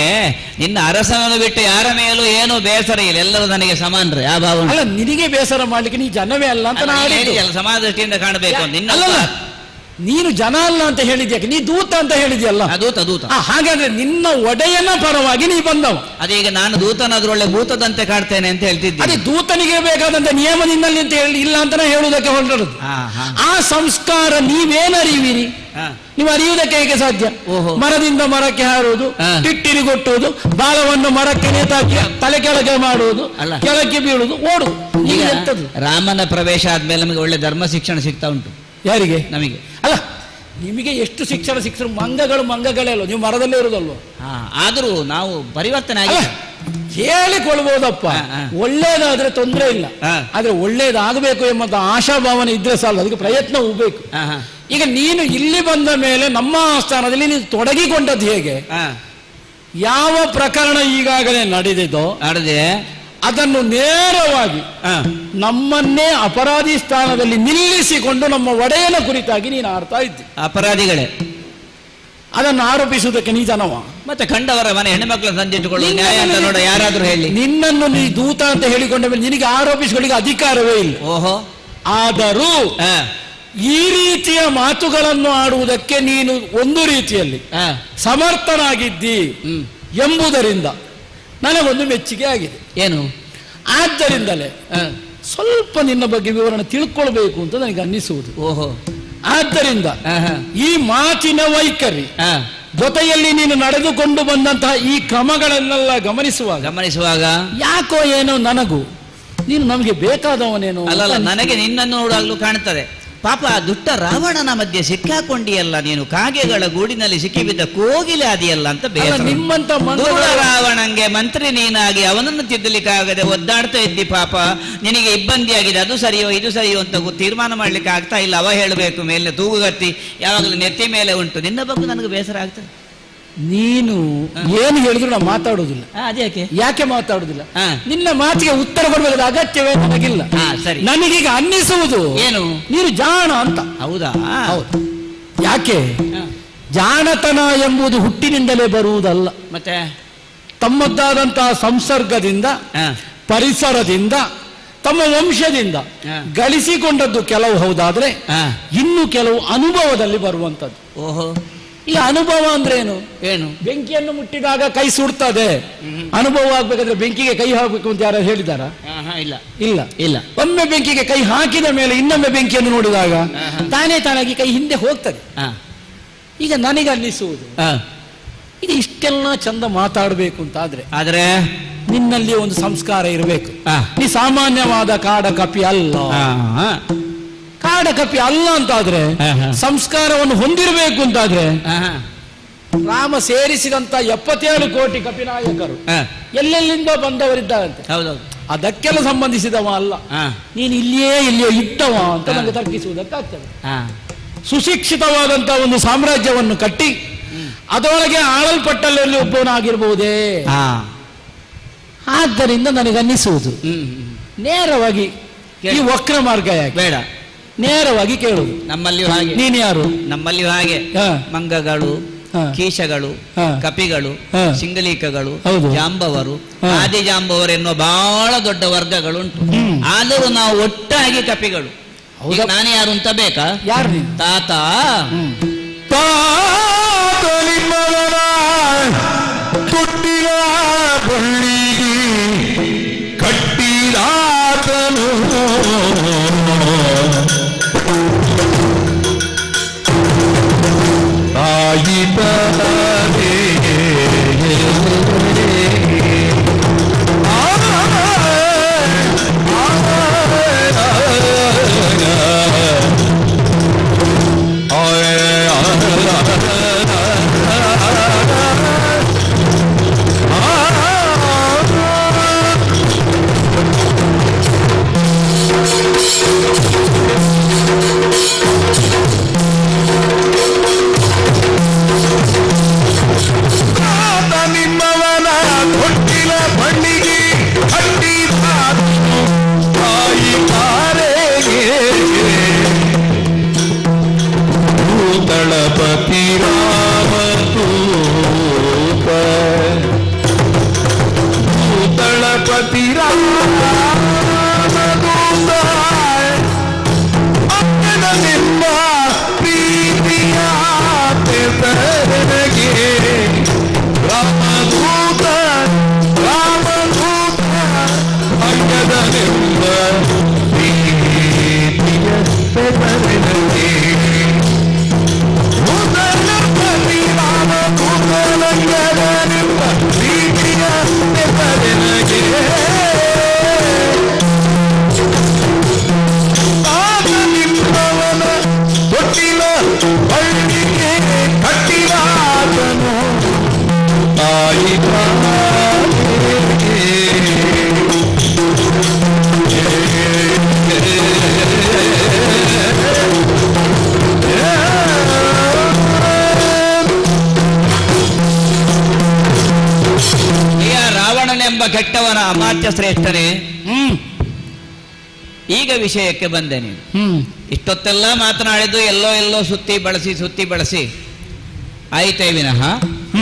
ನಿನ್ನ ಅರಸನನ್ನು ಬಿಟ್ಟು ಯಾರ ಮೇಲೂ ಏನೂ ಬೇಸರ ಇಲ್ಲ, ಎಲ್ಲರೂ ನನಗೆ ಸಮಾನರೇ. ಆ ಭಾವ ಅಲ್ಲ, ನಿನಗೆ ಬೇಸರ ಮಾಡ್ಲಿಕ್ಕೆ ನೀ ಜನವೇ ಅಲ್ಲ ಅಂತ ನಾನು ಹೇಳಿದ್ದು. ಸಮಾನ ದೃಷ್ಟಿಯಿಂದ ಕಾಣಬೇಕು. ನೀನು ಜನ ಅಲ್ಲ ಅಂತ ಹೇಳಿದ್ಯಾಕೆ? ನೀ ದೂತ ಅಂತ ಹೇಳಿದ್ಯಲ್ಲ. ದೂತ. ಹಾಗಾದ್ರೆ ನಿನ್ನ ಒಡೆಯನ ಪರವಾಗಿ ನೀ ಬಂದವ. ಅದೀಗ ನಾನು ದೂತನಾದ್ರೊಳ್ಳೆ ಭೂತದಂತೆ ಕಾಡ್ತೇನೆ ಅಂತ ಹೇಳ್ತಿದ್ದೆ. ಅದೇ ದೂತನಿಗೆ ಬೇಕಾದಂತ ನಿಯಮ ನಿನ್ನಲ್ಲಿ ಅಂತ ಹೇಳಿ ಇಲ್ಲ ಅಂತ ಹೇಳುವುದಕ್ಕೆ ಹೊರಟದ್ದು. ಆ ಸಂಸ್ಕಾರ ನೀವೇನರಿವಿರಿ? ನೀವು ಅರಿಯುವುದಕ್ಕೆ ಹೇಗೆ ಸಾಧ್ಯ? ಮರದಿಂದ ಮರಕ್ಕೆ ಹಾರುವುದು, ಟಿಟ್ಟಿರಿ ಕೊಟ್ಟುವುದು, ಬಾಲವನ್ನು ಮರಕ್ಕೆ ನೇತಾಕಿ ತಲೆ ಕೆಳಗೆ ಮಾಡುವುದು, ಕೆಳಕ್ಕೆ ಬೀಳುವುದು, ಓಡು. ಈಗ ಎಂತದ್ದು? ರಾಮನ ಪ್ರವೇಶ ಆದ್ಮೇಲೆ ನಮಗೆ ಒಳ್ಳೆ ಧರ್ಮ ಶಿಕ್ಷಣ ಸಿಗ್ತಾ ಉಂಟು. ಯಾರಿಗೆ? ನಮಗೆ. ಅಲ್ಲ, ನಿಮಗೆ ಎಷ್ಟು ಶಿಕ್ಷಣ ಸಿಕ್ಕಿದ್ರು ಮಂಗಗಳೇ ಅಲ್ವ, ನೀವು ಮರದಲ್ಲೇ ಇರುವುದಲ್ವ. ಆದರೂ ನಾವು ಪರಿವರ್ತನೆ ಆಗಿ ಹೇಳಿಕೊಳ್ಬಹುದಪ್ಪ. ಒಳ್ಳೇದಾದ್ರೆ ತೊಂದರೆ ಇಲ್ಲ, ಆದ್ರೆ ಒಳ್ಳೇದಾಗಬೇಕು ಎಂಬ ಆಶಾಭಾವನೆ ಇದ್ರೆ ಸಾಲ, ಅದಕ್ಕೆ ಪ್ರಯತ್ನವೂ ಬೇಕು. ಈಗ ನೀನು ಇಲ್ಲಿ ಬಂದ ಮೇಲೆ ನಮ್ಮ ಆಸ್ಥಾನದಲ್ಲಿ ನೀನು ತೊಡಗಿಕೊಂಡದ್ದು ಹೇಗೆ? ಯಾವ ಪ್ರಕರಣ ಈಗಾಗಲೇ ನಡೆದಿದೋ ಅದನ್ನು ನೇರವಾಗಿ ನಮ್ಮನ್ನೇ ಅಪರಾಧಿ ಸ್ಥಾನದಲ್ಲಿ ನಿಲ್ಲಿಸಿಕೊಂಡು ನಮ್ಮ ಒಡೆಯನ ಕುರಿತಾಗಿ ನೀನು ಆಡ್ತಾ ಇದ್ದಿ. ಅಪರಾಧಿಗಳೇ ಅದನ್ನು ಆರೋಪಿಸುವುದಕ್ಕೆ ನೀ ಜನವ. ಮತ್ತೆ ಕಂಡವರ ಮನೆ ಹೆಣ್ಣುಮಕ್ಕಳ ತಂದಿಟ್ಟುಕೊಳ್ಳುವ ನ್ಯಾಯ ಅಂತ ನೋಡ, ಯಾರಾದ್ರೂ ಹೇಳಿ. ನಿನ್ನನ್ನು ನೀ ದೂತ ಅಂತ ಹೇಳಿಕೊಂಡ ಮೇಲೆ ನಿನಗೆ ಆರೋಪಿಸಿಕೊಳ್ಳಿಕ್ಕೆ ಅಧಿಕಾರವೇ ಇಲ್ಲ. ಓಹೋ. ಆದರೂ ಈ ರೀತಿಯ ಮಾತುಗಳನ್ನು ಆಡುವುದಕ್ಕೆ ನೀನು ಒಂದು ರೀತಿಯಲ್ಲಿ ಸಮರ್ಥನಾಗಿದ್ದಿ ಎಂಬುದರಿಂದ ನನಗೊಂದು ಮೆಚ್ಚುಗೆ ಆಗಿದೆ. ಏನು? ಆದ್ದರಿಂದಲೇ ಸ್ವಲ್ಪ ನಿನ್ನ ಬಗ್ಗೆ ವಿವರಣೆ ತಿಳ್ಕೊಳ್ಬೇಕು ಅಂತ ನನಗೆ ಅನ್ನಿಸುವುದು. ಓಹೋ. ಆದ್ದರಿಂದ ಈ ಮಾತಿನ ವೈಖರಿ ಜೊತೆಯಲ್ಲಿ ನೀನು ನಡೆದುಕೊಂಡು ಬಂದಂತಹ ಈ ಕ್ರಮಗಳನ್ನೆಲ್ಲ ಗಮನಿಸುವಾಗ ಯಾಕೋ ಏನೋ ನನಗೂ ನೀನು ನಮಗೆ ಬೇಕಾದವನೇನೋ. ಅಲ್ಲ, ನನಗೆ ನಿನ್ನನ್ನು ನೋಡಲು ಕಾಣ್ತದೆ. ಪಾಪ ದುಷ್ಟ ರಾವಣನ ಮಧ್ಯೆ ಸಿಕ್ಕಾಕೊಂಡಿಯಲ್ಲ ನೀನು, ಕಾಗೆಗಳ ಗೂಡಿನಲ್ಲಿ ಸಿಕ್ಕಿಬಿದ್ದ ಕೋಗಿಲೆ ಆದಿಯಲ್ಲ ಅಂತ ಬೇರೆ. ನಿಮ್ಮಂತ ರಾವಣಂಗೆ ಮಂತ್ರಿ ನೀನಾಗಿ ಅವನನ್ನು ತಿದ್ದಲಿಕ್ಕಾಗದೆ ಒದ್ದಾಡ್ತಾ ಇದ್ದಿ. ಪಾಪ ನಿನಗೆ ಇಬ್ಬಂದಿ ಆಗಿದೆ. ಅದು ಸರಿಯೋ ಇದು ಸರಿಯೋ ಅಂತ ತೀರ್ಮಾನ ಮಾಡ್ಲಿಕ್ಕೆ ಆಗ್ತಾ ಇಲ್ಲ. ಅವ ಹೇಳಬೇಕು, ಮೇಲೆ ತೂಗುಗತ್ತಿ ಯಾವಾಗಲೂ ನೆತ್ತಿ ಮೇಲೆ ಉಂಟು. ನಿನ್ನ ಬಗ್ಗೆ ನನಗೆ ಬೇಸರ ಆಗ್ತದೆ. ನೀನು ಏನು ಹೇಳಿದ್ರು ನಾವು ಮಾತಾಡುವುದಿಲ್ಲ. ಅದ್ಯಾಕೆ? ಯಾಕೆ ಮಾತಾಡುವುದಿಲ್ಲ? ನಿನ್ನ ಮಾತಿಗೆ ಉತ್ತರ ಕೊಡಬೇಕಾದ ಅಗತ್ಯವೇ ನನಗಿಲ್ಲ. ಸರಿ. ನನಗೀಗ ಅನ್ನಿಸುವುದು ಏನು? ನೀನು ಜಾಣ ಅಂತ. ಹೌದಾ? ಹೌದು. ಯಾಕೆ? ಜಾಣತನ ಎಂಬುದು ಹುಟ್ಟಿನಿಂದಲೇ ಬರುವುದಲ್ಲ. ಮತ್ತೆ ತಮ್ಮದ್ದಾದಂತಹ ಸಂಸರ್ಗದಿಂದ, ಪರಿಸರದಿಂದ, ತಮ್ಮ ವಂಶದಿಂದ ಗಳಿಸಿಕೊಂಡದ್ದು ಕೆಲವು ಹೌದಾದ್ರೆ ಇನ್ನು ಕೆಲವು ಅನುಭವದಲ್ಲಿ ಬರುವಂತದ್ದು. ಓಹೋ. ಈ ಅನುಭವ ಅಂದ್ರೆ ಏನು? ಏನು? ಬೆಂಕಿಯನ್ನು ಮುಟ್ಟಿದಾಗ ಕೈ ಸುಡ್ತದೆ. ಅನುಭವ ಆಗ್ಬೇಕಾದ್ರೆ ಬೆಂಕಿಗೆ ಕೈ ಹಾಕಬೇಕು ಅಂತ ಯಾರು ಹೇಳಿದಾರ? ಇಲ್ಲ ಇಲ್ಲ ಇಲ್ಲ. ಒಮ್ಮೆ ಬೆಂಕಿಗೆ ಕೈ ಹಾಕಿದ ಮೇಲೆ ಇನ್ನೊಮ್ಮೆ ಬೆಂಕಿಯನ್ನು ನೋಡಿದಾಗ ತಾನಾಗಿ ಕೈ ಹಿಂದೆ ಹೋಗ್ತದೆ. ಈಗ ನನಗೆ ಅನ್ನಿಸುವುದು ಇದು ಇಷ್ಟೆಲ್ಲ ಚಂದ ಮಾತಾಡಬೇಕು ಅಂತ ಆದ್ರೆ ನಿನ್ನಲ್ಲಿ ಒಂದು ಸಂಸ್ಕಾರ ಇರಬೇಕು. ನೀ ಸಾಮಾನ್ಯವಾದ ಕಾಡ ಕಪಿ ಅಲ್ಲ. ಕಾಡ ಕಪಿ ಅಲ್ಲ ಅಂತಾದ್ರೆ ಸಂಸ್ಕಾರವನ್ನು ಹೊಂದಿರಬೇಕು ಅಂತಾದ್ರೆ ರಾಮ ಸೇರಿಸಿದಂತ 77 ಕೋಟಿ ಕಪಿನಾಯಕರು ಎಲ್ಲೆಲ್ಲಿಂದ ಬಂದವರಿದ್ದಾರಂತೆ. ಹೌದೌದು. ಅದಕ್ಕೆಲ್ಲ ಸಂಬಂಧಿಸಿದವ ಅಲ್ಲ. ನೀನು ಇಲ್ಲಿಯೋ ಇಟ್ಟವ ಅಂತ ನನಗೆ ತರ್ಕಿಸುವುದಕ್ಕಾಗ್ತದೆ. ಸುಶಿಕ್ಷಿತವಾದಂತಹ ಒಂದು ಸಾಮ್ರಾಜ್ಯವನ್ನು ಕಟ್ಟಿ ಅದರೊಳಗೆ ಆಳಲ್ಪಟ್ಟಲ್ಲಿ ಒಬ್ಬವನಾಗಿರ್ಬಹುದೇ. ಆದ್ದರಿಂದ ನನಗನ್ನಿಸುವುದು ನೇರವಾಗಿ ಈ ವಕ್ರ ಮಾರ್ಗ ಯಾಕೆ ಬೇಡ, ನೇರವಾಗಿ ಕೇಳುವುದು. ನಮ್ಮಲ್ಲಿಯೂ ಹಾಗೆ. ನೀನು ಯಾರು? ನಮ್ಮಲ್ಲಿಯೂ ಹಾಗೆ ಮಂಗಗಳು, ಕೀಶಗಳು, ಕಪಿಗಳು, ಸಿಂಗಲೀಕಗಳು, ಜಾಂಬವರು, ಆದಿಜಾಂಬವರು ಎನ್ನುವ ಬಹಳ ದೊಡ್ಡ ವರ್ಗಗಳುಂಟು. ಆದರೂ ನಾವು ಒಟ್ಟಾಗಿ ಕಪಿಗಳು. ನಾನು ಯಾರು ಅಂತ ಬೇಕಾ? ಯಾರು? ತಾತ ತುಟ್ಟಿದ ಬಳ್ಳಿಗೆ ಕಟ್ಟಿದಾತನು ತಾಯಿತರೇ ರಾವಣನೆಂಬ ಕೆಟ್ಟವನ ಅಮಾತ್ಯ ಶ್ರೇಷ್ಠರೇ, ಈಗ ವಿಷಯಕ್ಕೆ ಬಂದೆ ನೀನು. ಇಷ್ಟೊತ್ತೆಲ್ಲ ಮಾತನಾಡಿದ್ದು ಎಲ್ಲೋ ಎಲ್ಲೋ ಸುತ್ತಿ ಬಳಸಿ ಆಯಿತೇ ವಿನಃ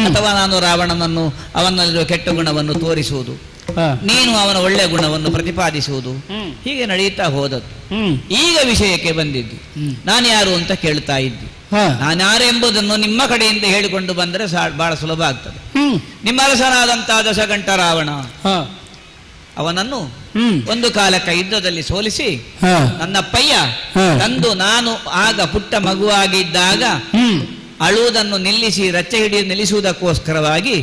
ಅಥವಾ ನಾನು ರಾವಣನನ್ನು ಅವನಲ್ಲಿರುವ ಕೆಟ್ಟ ಗುಣವನ್ನು ತೋರಿಸುವುದು, ನೀನು ಅವನ ಒಳ್ಳೆಯ ಗುಣವನ್ನು ಪ್ರತಿಪಾದಿಸುವುದು, ಹೀಗೆ ನಡೆಯುತ್ತಾ ಹೋದದ್ದು. ಈಗ ವಿಷಯಕ್ಕೆ ಬಂದಿದ್ದು. ನಾನು ಯಾರು ಅಂತ ಕೇಳ್ತಾ ಇದ್ದಿ. ನಾನು ಯಾರು ಎಂಬುದನ್ನು ನಿಮ್ಮ ಕಡೆಯಿಂದ ಹೇಳಿಕೊಂಡು ಬಂದರೆ ಬಹಳ ಸುಲಭ ಆಗ್ತದೆ. ನಿಮ್ಮ ಅರಸನಾದಂತಹ ದಶಗಂಟ ರಾವಣ, ಅವನನ್ನು ಒಂದು ಕಾಲಕ್ಕೆ ಯುದ್ಧದಲ್ಲಿ ಸೋಲಿಸಿ ನನ್ನಪ್ಪಯ್ಯ ತಂದು ನಾನು ಆಗ ಪುಟ್ಟ ಮಗುವಾಗಿದ್ದಾಗ ಅಳುವುದನ್ನು ನಿಲ್ಲಿಸಿ ರಚ್ಚೆ ಹಿಡಿದು ನಿಲ್ಲಿಸುವುದಕ್ಕೋಸ್ಕರವಾಗಿ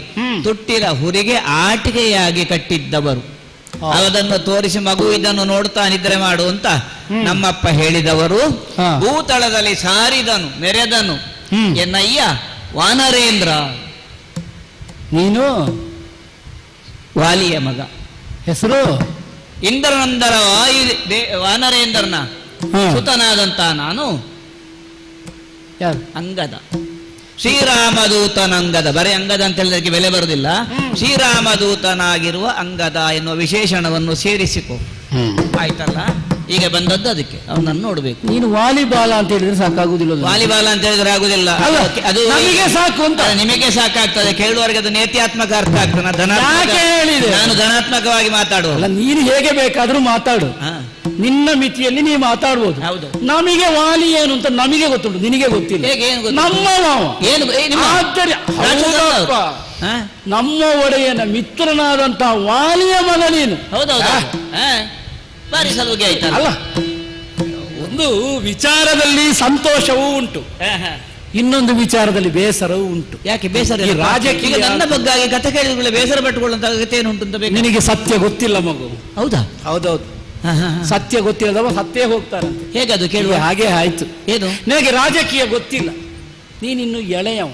ತೊಟ್ಟಿಲ ಹುರಿಗೆ ಆಟಿಕೆಯಾಗಿ ಕಟ್ಟಿದ್ದವರು. ಅದನ್ನು ತೋರಿಸಿ ಮಗು ಇದನ್ನು ನೋಡ್ತಾ ನಿದ್ರೆ ಮಾಡು ಅಂತ ನಮ್ಮಪ್ಪ ಹೇಳಿದವರು. ಭೂತಳದಲ್ಲಿ ಸಾರಿದನು ಮೆರೆದನು ಎನ್ನಯ್ಯ ವಾನರೇಂದ್ರ. ನೀನು ವಾಲಿಯ ಮಗ, ಹೆಸರು ಇಂದ್ರನಂದರ ವಾನರೇಂದ್ರನ ಸುತನಾದಂತ ನಾನು ಯಾರು? ಅಂಗದ, ಶ್ರೀರಾಮದೂತನಂಗದ. ಬರೀ ಅಂಗದ ಅಂತ ಹೇಳಿದಕ್ಕೆ ಬೆಲೆ ಬರುವುದಿಲ್ಲ. ಶ್ರೀರಾಮದೂತನಾಗಿರುವ ಅಂಗದ ಎನ್ನುವ ವಿಶೇಷಣವನ್ನು ಸೇರಿಸಿಕೊ. ಆಯ್ತಲ್ಲ, ಈಗ ಬಂದದ್ದು ಅದಕ್ಕೆ ಅವನನ್ನು ನೋಡ್ಬೇಕು. ನೀನು ವಾಲಿಬಾಲ ಅಂತ ಹೇಳಿದ್ರೆ ಸಾಕಾಗುದಿಲ್ಲ. ವಾಲಿಬಾಲ ಅಂತ ಹೇಳಿದ್ರೆ ಆಗುದಿಲ್ಲ, ಅದು ನಮಗೆ ಸಾಕು ಅಂತ. ನಿಮಗೆ ಸಾಕಾಗ್ತದೆ, ಕೇಳುವವರೆಗೆ ಅದು ನೇತ್ಯಾತ್ಮಕ ಅರ್ಥ ಆಗ್ತದೆ. ನಾನು ಧನಾತ್ಮಕವಾಗಿ ಮಾತಾಡುವ. ನೀನು ಹೇಗೆ ಬೇಕಾದ್ರೂ ಮಾತಾಡು, ನಿನ್ನ ಮಿತಿಯಲ್ಲಿ ನೀ ಮಾತಾಡ್ಬೋದು. ಹೌದು. ನಮಗೆ ವಾಲಿ ಏನು ಅಂತ ನಮಗೆ ಗೊತ್ತುಂಟು, ನಿನಗೆ ಗೊತ್ತಿಲ್ಲ. ನಮ್ಮ ಮಾವ ನಮ್ಮ ಒಡೆಯನ ಮಿತ್ರನಾದಂತಹ ವಾಲಿಯ ಮಗ ನೀನು. ಹೌದೌದು, ಬಾರಿ ಸಲುಗೆ ಆಯ್ತಲ್ಲ. ಅಲ್ಲ, ಒಂದು ವಿಚಾರದಲ್ಲಿ ಸಂತೋಷವೂ ಉಂಟು, ಇನ್ನೊಂದು ವಿಚಾರದಲ್ಲಿ ಬೇಸರವೂ ಉಂಟು. ಯಾಕೆ ಬೇಸರ? ರಾಜಕೀಯ ನನ್ನ ಬಗ್ಗೆ ಕಥೆ ಕೇಳಿದ್ರೆ ಬೇಸರ ಪಟ್ಟುಕೊಳ್ಳುವಂತ ಅಗತ್ಯ ಏನು ಉಂಟು ಅಂತ ಬೇಕು. ನಿನಗೆ ಸತ್ಯ ಗೊತ್ತಿಲ್ಲ ಮಗು. ಹೌದಾ? ಹೌದೌದು, ಸತ್ಯ ಗೊತ್ತಿಲ್ಲದವ ಸತ್ಯ ಹೋಗ್ತಾರಂತೆ. ಹೇಗದು ಕೇಳುವ? ಹಾಗೆ ಆಯ್ತು. ಏನು? ನಿನಗೆ ರಾಜಕೀಯ ಗೊತ್ತಿಲ್ಲ, ನೀನಿನ್ನು ಎಳೆಯವ.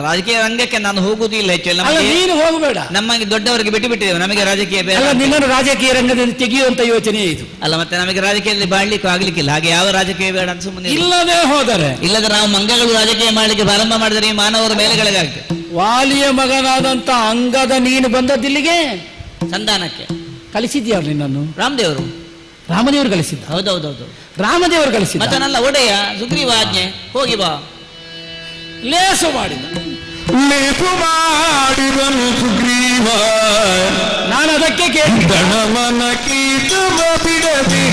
ರಾಜಕೀಯ ರಂಗಕ್ಕೆ ನಾನು ಹೋಗುವುದಿಲ್ಲ ಹೆಚ್ಚು. ನೀನು ಹೋಗಬೇಡ, ನಮಗೆ ದೊಡ್ಡವರಿಗೆ ಬಿಟ್ಟಿದ್ದೇವೆ. ನಮಗೆ ರಾಜಕೀಯ ಬೇಡ. ನಿನ್ನನ್ನು ರಾಜಕೀಯ ರಂಗದಲ್ಲಿ ತೆಗೆಯುವಂತ ಯೋಚನೆ ಇದು ಅಲ್ಲ. ಮತ್ತೆ ನಮಗೆ ರಾಜಕೀಯದಲ್ಲಿ ಬಾಳ್ಲಿಕ್ಕೂ ಆಗ್ಲಿಕ್ಕಿಲ್ಲ. ಹಾಗೆ ಯಾವ ರಾಜಕೀಯ ಬೇಡ ಅಂತ ಸುಮ್ಮನೆ ಇಲ್ಲದೆ ಹೋದರೆ, ಇಲ್ಲದ್ರೆ ನಾವು ಮಂಗಗಳು ರಾಜಕೀಯ ಮಾಡಲಿಕ್ಕೆ ಪ್ರಾರಂಭ ಮಾಡಿದರೆ ಈ ಮಾನವರ ಮೇಲೆಗಳಿಗಾಗ್ತದೆ. ವಾಲಿಯ ಮಗನಾದಂತ ಅಂಗದ ನೀನು ಬಂದದ್ದಿಲ್ಲಿಗೆ ಸಂಧಾನಕ್ಕೆ ಕಲಿಸಿದ್ಯಾರು ನಿನ್ನನ್ನು? ರಾಮದೇವರು. ರಾಮದೇವರು ಕಲಿಸಿದ್ದ? ಹೌದೌದೌದು, ರಾಮದೇವರು ಕಲಿಸಿದ್ದ. ಮತ್ತೆ ನನ್ನ ಒಡೆಯ ಸುಗ್ರೀವ ಆಜ್ಞೆ, ಹೋಗಿ ಬಾ. ಲೇಸು ಮಾಡಿದ, ಲೇಪು ಮಾಡಿದನು ಸುಗ್ರೀವ. ನಾನು ಅದಕ್ಕೆ ಕೇಳಿದ ಮನ ಕೀಟವ ಬಿಡದೆ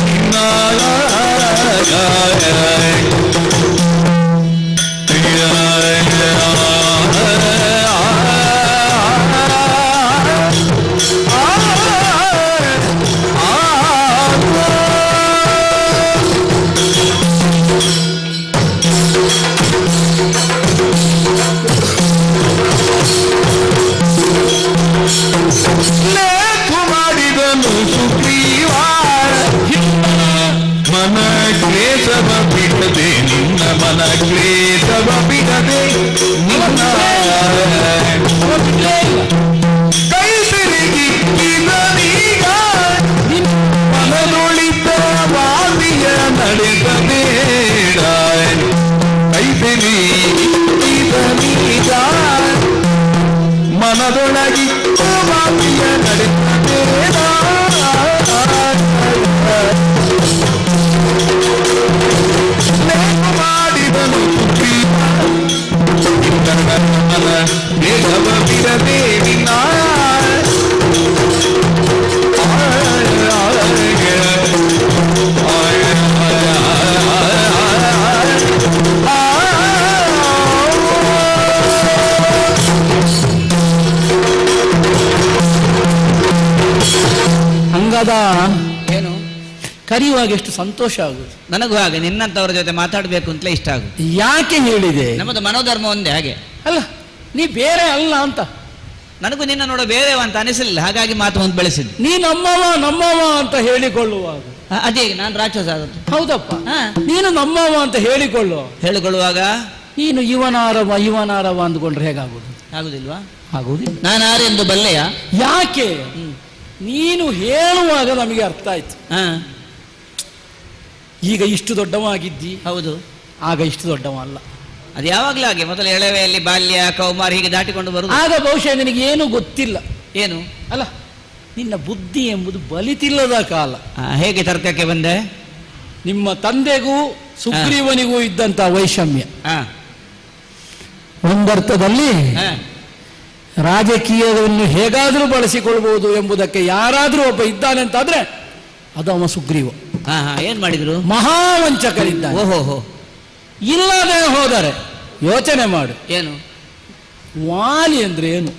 ಲೇಖು ಮಾಡಿದನು ಸುಗ್ರೀವ. ಮನ ಕ್ಲೇಶವ ಬಿಡದೆ ನಿನ್ನ ಮನ ಕ್ಲೇಶವ ಬಿಡದೆ ನಿನ್ನ ಕೈ ತಿರುಗಿದನೀಗ ಮನದೊಳಿತ ವಾದಿಯ ನಡೆಸಬೇಡ. ಕೈ ತಿರುಗಿದನೀಗ ಮನದೊಳಗಿ ವಾದಿಯ ನಡೆಸಬೇಡ. ಮಾಡಿದನು ಮನ ದೇಹವ ಬಿಡದೆ ನಿನ್ನ ಅಂಗದ ಏನು ಕರೆಯುವಾಗ ಎಷ್ಟು ಸಂತೋಷ ಆಗುದು. ನನಗೂ ಹಾಗೆ ನಿನ್ನಂತವರ ಜೊತೆ ಮಾತಾಡಬೇಕು ಅಂತಲೇ ಇಷ್ಟ ಆಗುದು. ಯಾಕೆ ಹೇಳಿದೆ? ನಮ್ಮದು ಮನೋಧರ್ಮ ಒಂದೇ ಹಾಗೆ. ಅಲ್ಲ, ನೀ ಬೇರೆ ಅಲ್ಲ ಅಂತ ನನಗೂ ನಿನ್ನ ನೋಡ ಬೇರೆವ ಅಂತ ಅನಿಸಲಿಲ್ಲ, ಹಾಗಾಗಿ ಮಾತು ಒಂದು ಬೆಳೆಸಿದ್ದು. ನೀ ನಮ್ಮವ ಅಂತ ಹೇಳಿಕೊಳ್ಳುವಾಗ ಅದೇ ನಾನು ರಾಕ್ಷಸ ಆದದ್ದು. ಹೌದಪ್ಪ, ನೀನು ನಮ್ಮವ ಅಂತ ಹೇಳಿಕೊಳ್ಳುವಾಗ ಹೇಳಿಕೊಳ್ಳುವಾಗ ನೀನು ಇವನಾರವ ಅಂದ್ಕೊಂಡ್ರೆ ಹೇಗಾಗುದು? ಆಗುದಿಲ್ವಾ? ಆಗುವುದಿಲ್ಲ. ನಾನು ಯಾರೆಂದು ಬಲ್ಲೆಯ? ಯಾಕೆ? ನೀನು ಹೇಳುವಾಗ ನಮಗೆ ಅರ್ಥ ಆಯ್ತು. ಈಗ ಇಷ್ಟು ದೊಡ್ಡವಾಗಿದ್ದಿ. ಹೌದು. ಆಗ ಇಷ್ಟು ದೊಡ್ಡವ ಅಲ್ಲ. ಅದು ಯಾವಾಗಲೂ ಹಾಗೆ, ಮೊದಲು ಎಳವೆಯಲ್ಲಿ ಬಾಲ್ಯ ಕೌಮಾರ ಹೀಗೆ ದಾಟಿಕೊಂಡು ಬರುವುದು. ಆಗ ಬಹುಶಃ ನಿನಗೆ ಏನು ಗೊತ್ತಿಲ್ಲ. ಏನು ಅಲ್ಲ, ನಿನ್ನ ಬುದ್ಧಿ ಎಂಬುದು ಬಲಿತಿಲ್ಲದ ಕಾಲ. ಹೇಗೆ ತರ್ಕಕ್ಕೆ ಬಂದೆ? ನಿಮ್ಮ ತಂದೆಗೂ ಸುಗ್ರೀವನಿಗೂ ಇದ್ದಂತ ವೈಷಮ್ಯ ಒಂದರ್ಥದಲ್ಲಿ ರಾಜಕೀಯವನ್ನು ಹೇಗಾದರೂ ಬಳಸಿಕೊಳ್ಬಹುದು ಎಂಬುದಕ್ಕೆ ಯಾರಾದರೂ ಒಬ್ಬ ಇದ್ದಾನೆ ಅಂತಾದ್ರೆ ಅದು ಅವ ಸುಗ್ರೀವ. ಏನ್ ಮಾಡಿದ್ರು? ಮಹಾವಂಚಕರಿದ್ದ. ಓಹೋ. ಇಲ್ಲದೆ ಹೋದರೆ ಯೋಚನೆ ಮಾಡು. ಏನು ವಾಲಿ ಅಂದ್ರೆ ಏನು?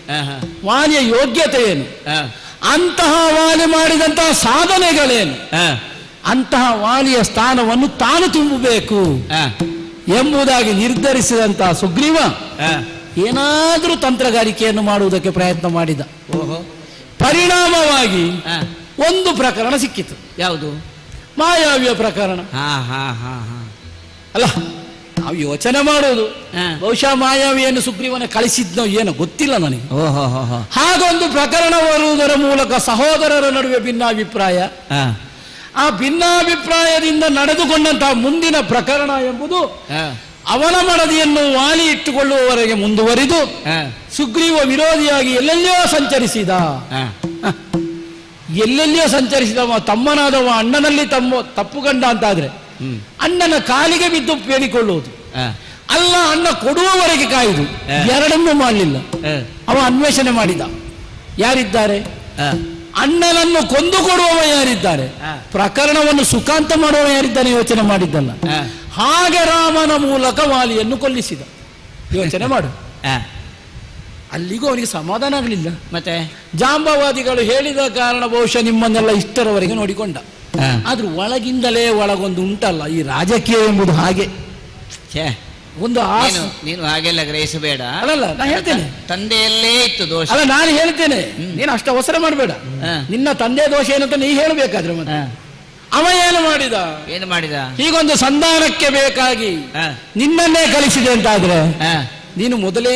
ವಾಲಿಯ ಯೋಗ್ಯತೆ ಏನು? ಅಂತಹ ವಾಲಿ ಮಾಡಿದಂತಹ ಸಾಧನೆಗಳೇನು? ಅಂತಹ ವಾಲಿಯ ಸ್ಥಾನವನ್ನು ತಾನು ತುಂಬಬೇಕು ಎಂಬುದಾಗಿ ನಿರ್ಧರಿಸಿದಂತಹ ಸುಗ್ರೀವ ಏನಾದರೂ ತಂತ್ರಗಾರಿಕೆಯನ್ನು ಮಾಡುವುದಕ್ಕೆ ಪ್ರಯತ್ನ ಮಾಡಿದ. ಪರಿಣಾಮವಾಗಿ ಒಂದು ಪ್ರಕರಣ ಸಿಕ್ಕಿತು. ಯಾವುದು? ಮಾಯಾವಿಯ ಪ್ರಕರಣ. ಅಲ್ಲ, ನಾವು ಯೋಚನೆ ಮಾಡೋದು ಬಹುಶಃ ಮಾಯಾವಿಯನ್ನು ಸುಗ್ರೀವನ ಕಳಿಸಿದ್ನೋ ಏನೋ ಗೊತ್ತಿಲ್ಲ ನನಗೆ. ಹಾಗೊಂದು ಪ್ರಕರಣ ಬರುವುದರ ಮೂಲಕ ಸಹೋದರರ ನಡುವೆ ಭಿನ್ನಾಭಿಪ್ರಾಯ, ಆ ಭಿನ್ನಾಭಿಪ್ರಾಯದಿಂದ ನಡೆದುಕೊಂಡಂತಹ ಮುಂದಿನ ಪ್ರಕರಣ ಎಂಬುದು ಅವನ ಮಡದಿಯನ್ನು ವಾಲಿ ಇಟ್ಟುಕೊಳ್ಳುವವರೆಗೆ ಮುಂದುವರಿದು ಸುಗ್ರೀವ ವಿರೋಧಿಯಾಗಿ ಎಲ್ಲೆಲ್ಲಿಯೋ ಸಂಚರಿಸಿದ. ಎಲ್ಲೆಲ್ಲಿಯೋ ಸಂಚರಿಸಿದವ ತಮ್ಮನಾದವ ಅಣ್ಣನಲ್ಲಿ ತಪ್ಪು ಕಂಡ ಅಂತಾದ್ರೆ ಅಣ್ಣನ ಕಾಲಿಗೆ ಬಿದ್ದು ಬೇಡಿಕೊಳ್ಳುವುದು ಅಲ್ಲ, ಅಣ್ಣ ಕೊಡುವವರೆಗೆ ಕಾಯುವುದು. ಎರಡನ್ನೂ ಮಾಡಲಿಲ್ಲ. ಅವ ಅನ್ವೇಷಣೆ ಮಾಡಿದ, ಯಾರಿದ್ದಾರೆ? ಅಣ್ಣನನ್ನು ಕೊಂದು ಕೊಡುವವ ಯಾರಿದ್ದಾರೆ? ಪ್ರಕರಣವನ್ನು ಸುಖಾಂತ ಮಾಡುವವ ಯಾರಿದ್ದಾನೆ? ಯೋಚನೆ ಮಾಡಿದ್ದಲ್ಲ. ಹಾಗೆ ರಾಮನ ಮೂಲಕ ವಾಲಿಯನ್ನು ಕೊಲ್ಲಿಸಿದ. ಯೋಚನೆ ಮಾಡು. ಅಲ್ಲಿಗೂ ಅವನಿಗೆ ಸಮಾಧಾನ ಆಗಲಿಲ್ಲ. ಮತ್ತೆ ಜಾಂಬವಾದಿಗಳು ಹೇಳಿದ ಕಾರಣ ಬಹುಶಃ ನಿಮ್ಮನ್ನೆಲ್ಲ ಇಷ್ಟರವರೆಗೆ ನೋಡಿಕೊಂಡ. ಆದ್ರೂ ಒಳಗಿಂದಲೇ ಒಳಗೊಂದು ಉಂಟಲ್ಲ, ಈ ರಾಜಕೀಯ ಎಂಬುದು ಹಾಗೆ. ಒಂದು ನೀನು ಹಾಗೆಲ್ಲ ಗ್ರಹಿಸಬೇಡ. ಅಲ್ಲಲ್ಲ, ನಾನು ಹೇಳ್ತೇನೆ, ತಂದೆಯಲ್ಲೇ ಇತ್ತು ದೋಷ. ಅಲ್ಲ, ನಾನು ಹೇಳ್ತೇನೆ, ನೀನು ಅಷ್ಟು ಅವಸರ ಮಾಡಬೇಡ. ನಿನ್ನ ತಂದೆ ದೋಷ ಏನಂತ ನೀ ಹೇಳಬೇಕಾದ್ರೆ ಮತ್ತೆ ಅವ ಏನು ಮಾಡಿದ? ಹೀಗೊಂದು ಸಂಧಾನಕ್ಕೆ ಬೇಕಾಗಿ ನಿನ್ನನ್ನೇ ಕಳಿಸಿದೆ ಅಂತಾದ್ರೆ ನೀನು ಮೊದಲೇ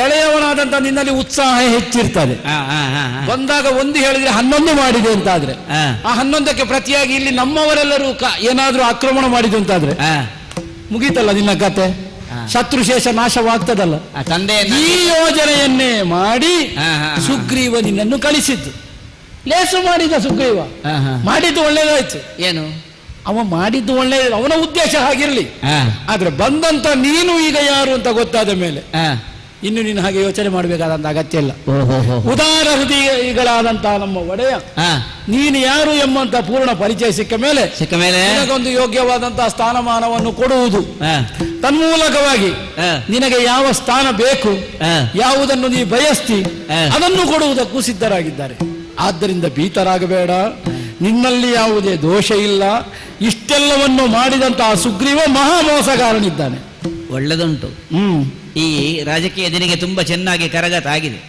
ಎಳೆಯವನಾದಂತ ನಿನ್ನಲ್ಲಿ ಉತ್ಸಾಹ ಹೆಚ್ಚಿರ್ತದೆ. ಬಂದಾಗ ಒಂದು ಹೇಳಿದ್ರೆ 11 ಮಾಡಿದೆ ಅಂತಾದ್ರೆ ಆ 11ಕ್ಕೆ ಪ್ರತಿಯಾಗಿ ಇಲ್ಲಿ ನಮ್ಮವರೆಲ್ಲರೂ ಏನಾದ್ರೂ ಆಕ್ರಮಣ ಮಾಡಿದೆ ಅಂತಾದ್ರೆ ಮುಗೀತಲ್ಲ ನಿನ್ನ ಕತೆ. ಶತ್ರುಶೇಷ ನಾಶವಾಗ್ತದಲ್ಲ. ಈ ಯೋಜನೆಯನ್ನೇ ಮಾಡಿ ಸುಗ್ರೀವ ನಿನ್ನನ್ನು ಕಳಿಸಿದ್ದು. ಲೇಸು ಮಾಡಿದ ಸುಗ್ರೀವ, ಮಾಡಿದ್ದು ಒಳ್ಳೇದಾಯ್ತು. ಏನು ಅವ ಮಾಡಿದ್ದು ಒಳ್ಳೆಯದು, ಅವನ ಉದ್ದೇಶ ಹಾಗಿರ್ಲಿ. ಆದ್ರೆ ಬಂದಂತ ನೀನು ಈಗ ಯಾರು ಅಂತ ಗೊತ್ತಾದ ಮೇಲೆ ಇನ್ನು ನೀನು ಹಾಗೆ ಯೋಚನೆ ಮಾಡಬೇಕಾದಂತ ಅಗತ್ಯ ಇಲ್ಲ. ಉದಾರ ಹೃದಯಗಳಾದಂತಹ ನಮ್ಮ ಒಡೆಯ ನೀನು ಯಾರು ಎಂಬಂತ ಪೂರ್ಣ ಪರಿಚಯ ಸಿಕ್ಕ ಮೇಲೆ ನಿನಗೊಂದು ಯೋಗ್ಯವಾದಂತಹ ಸ್ಥಾನಮಾನವನ್ನು ಕೊಡುವುದು, ತನ್ಮೂಲಕವಾಗಿ ನಿನಗೆ ಯಾವ ಸ್ಥಾನ ಬೇಕು, ಯಾವುದನ್ನು ನೀ ಬಯಸ್ತಿ ಅದನ್ನು ಕೊಡುವುದಕ್ಕೂ ಸಿದ್ಧರಾಗಿದ್ದಾರೆ. ಆದ್ದರಿಂದ ಭೀತರಾಗಬೇಡ, ನಿನ್ನಲ್ಲಿ ಯಾವುದೇ ದೋಷ ಇಲ್ಲ. ಇಷ್ಟೆಲ್ಲವನ್ನು ಮಾಡಿದಂತಹ ಸುಗ್ರೀವ ಮಹಾ ಮೋಸಗಾರನಿದ್ದಾನೆ. ಒಳ್ಳೆದುಂಟು. ಈ ರಾಜಕೀಯ ದಿನಿಗೆ ತುಂಬಾ ಚೆನ್ನಾಗಿ ಕರಗತ ಆಗಿದೆ.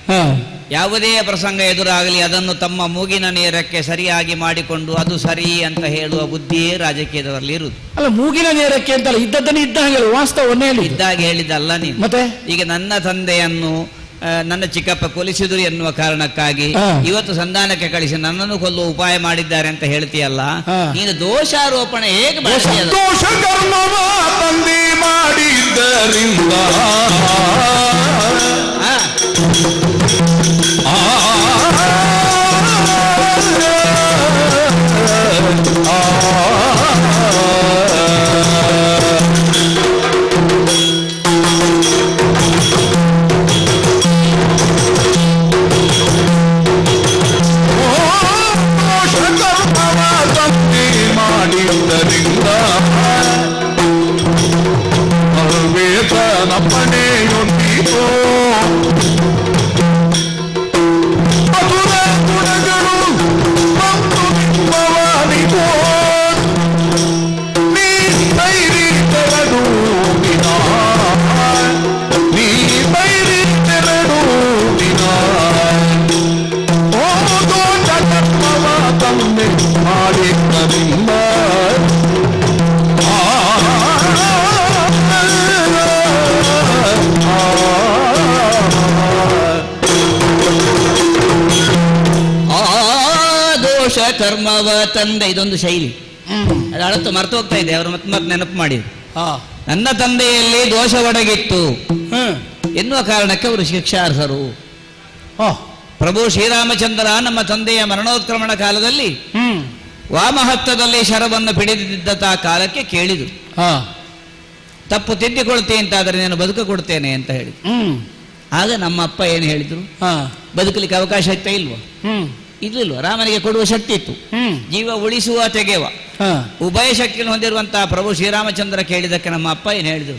ಯಾವುದೇ ಪ್ರಸಂಗ ಎದುರಾಗಲಿ ಅದನ್ನು ತಮ್ಮ ಮೂಗಿನ ನೇರಕ್ಕೆ ಸರಿಯಾಗಿ ಮಾಡಿಕೊಂಡು ಅದು ಸರಿ ಅಂತ ಹೇಳುವ ಬುದ್ಧಿಯೇ ರಾಜಕೀಯದವರಲ್ಲಿ ಇರುವುದು. ಅಲ್ಲ, ಮೂಗಿನ ನೇರಕ್ಕೆ ಅಂತಲ್ಲ, ಇದ್ದದ್ದನ್ನು ಇದ್ದಾಗ ವಾಸ್ತವನ್ನೇ ಇದ್ದಾಗ ಹೇಳಿದ್ದಲ್ಲ ನೀನು. ಮತ್ತೆ ಈಗ ನನ್ನ ತಂದೆಯನ್ನು ನನ್ನ ಚಿಕ್ಕಪ್ಪ ಕೊಲಿಸಿದ್ರು ಎನ್ನುವ ಕಾರಣಕ್ಕಾಗಿ ಇವತ್ತು ಸಂಧಾನಕ್ಕೆ ಕಳಿಸಿ ನನ್ನನ್ನು ಕೊಲ್ಲುವ ಉಪಾಯ ಮಾಡಿದ್ದಾರೆ ಅಂತ ಹೇಳ್ತೀಯಲ್ಲ, ನೀನು ದೋಷಾರೋಪಣೆ ಹೇಗೆ ದೋಷ ಕರ್ಮವ ತಂದೆ ಮಾಡಿದ್ದರಿಂದ ವೇತನ ಪಡೆಯೊಂದಿಗೋ ಕರ್ಮವ ತಂದೆ, ಇದೊಂದು ಶೈಲಿ. ಅದು ಅಳತು ಮರ್ತು ಹೋಗ್ತಾ ಇದೆ, ಅವರು ಮತ್ತೆ ನೆನಪು ಮಾಡಿ. ನನ್ನ ತಂದೆಯಲ್ಲಿ ದೋಷ ಒಡಗಿತ್ತು ಎನ್ನುವ ಕಾರಣಕ್ಕೆ ಅವರು ಶಿಕ್ಷಾರ್ಹರು. ಪ್ರಭು ಶ್ರೀರಾಮಚಂದ್ರ ನಮ್ಮ ತಂದೆಯ ಮರಣೋತ್ಕ್ರಮಣ ಕಾಲದಲ್ಲಿ ವಾಮಹಸ್ತದಲ್ಲಿ ಶರವನ್ನು ಹಿಡಿದಿದ್ದ ಕಾಲಕ್ಕೆ ಕೇಳಿದರು, ತಪ್ಪು ತಿದ್ದಿಕೊಳ್ತೀನಿ ಅಂತಾದರೆ ನಾನು ಬದುಕ ಕೊಡ್ತೇನೆ ಅಂತ ಹೇಳಿ. ಆಗ ನಮ್ಮ ಅಪ್ಪ ಏನು ಹೇಳಿದ್ರು, ಬದುಕಲಿಕ್ಕೆ ಅವಕಾಶ ಇತ್ತ ಇಲ್ವೋ? ಇರ್ಲಿಲ್ವ? ರಾಮನಿಗೆ ಕೊಡುವ ಶಕ್ತಿ ಇತ್ತು, ಜೀವ ಉಳಿಸುವ ತೆಗೆವ ಉಭಯ ಶಕ್ತಿಯನ್ನು ಹೊಂದಿರುವಂತಹ ಪ್ರಭು ಶ್ರೀರಾಮಚಂದ್ರ ಕೇಳಿದಕ್ಕೆ ನಮ್ಮ ಅಪ್ಪ ಏನು ಹೇಳಿದ್ರು,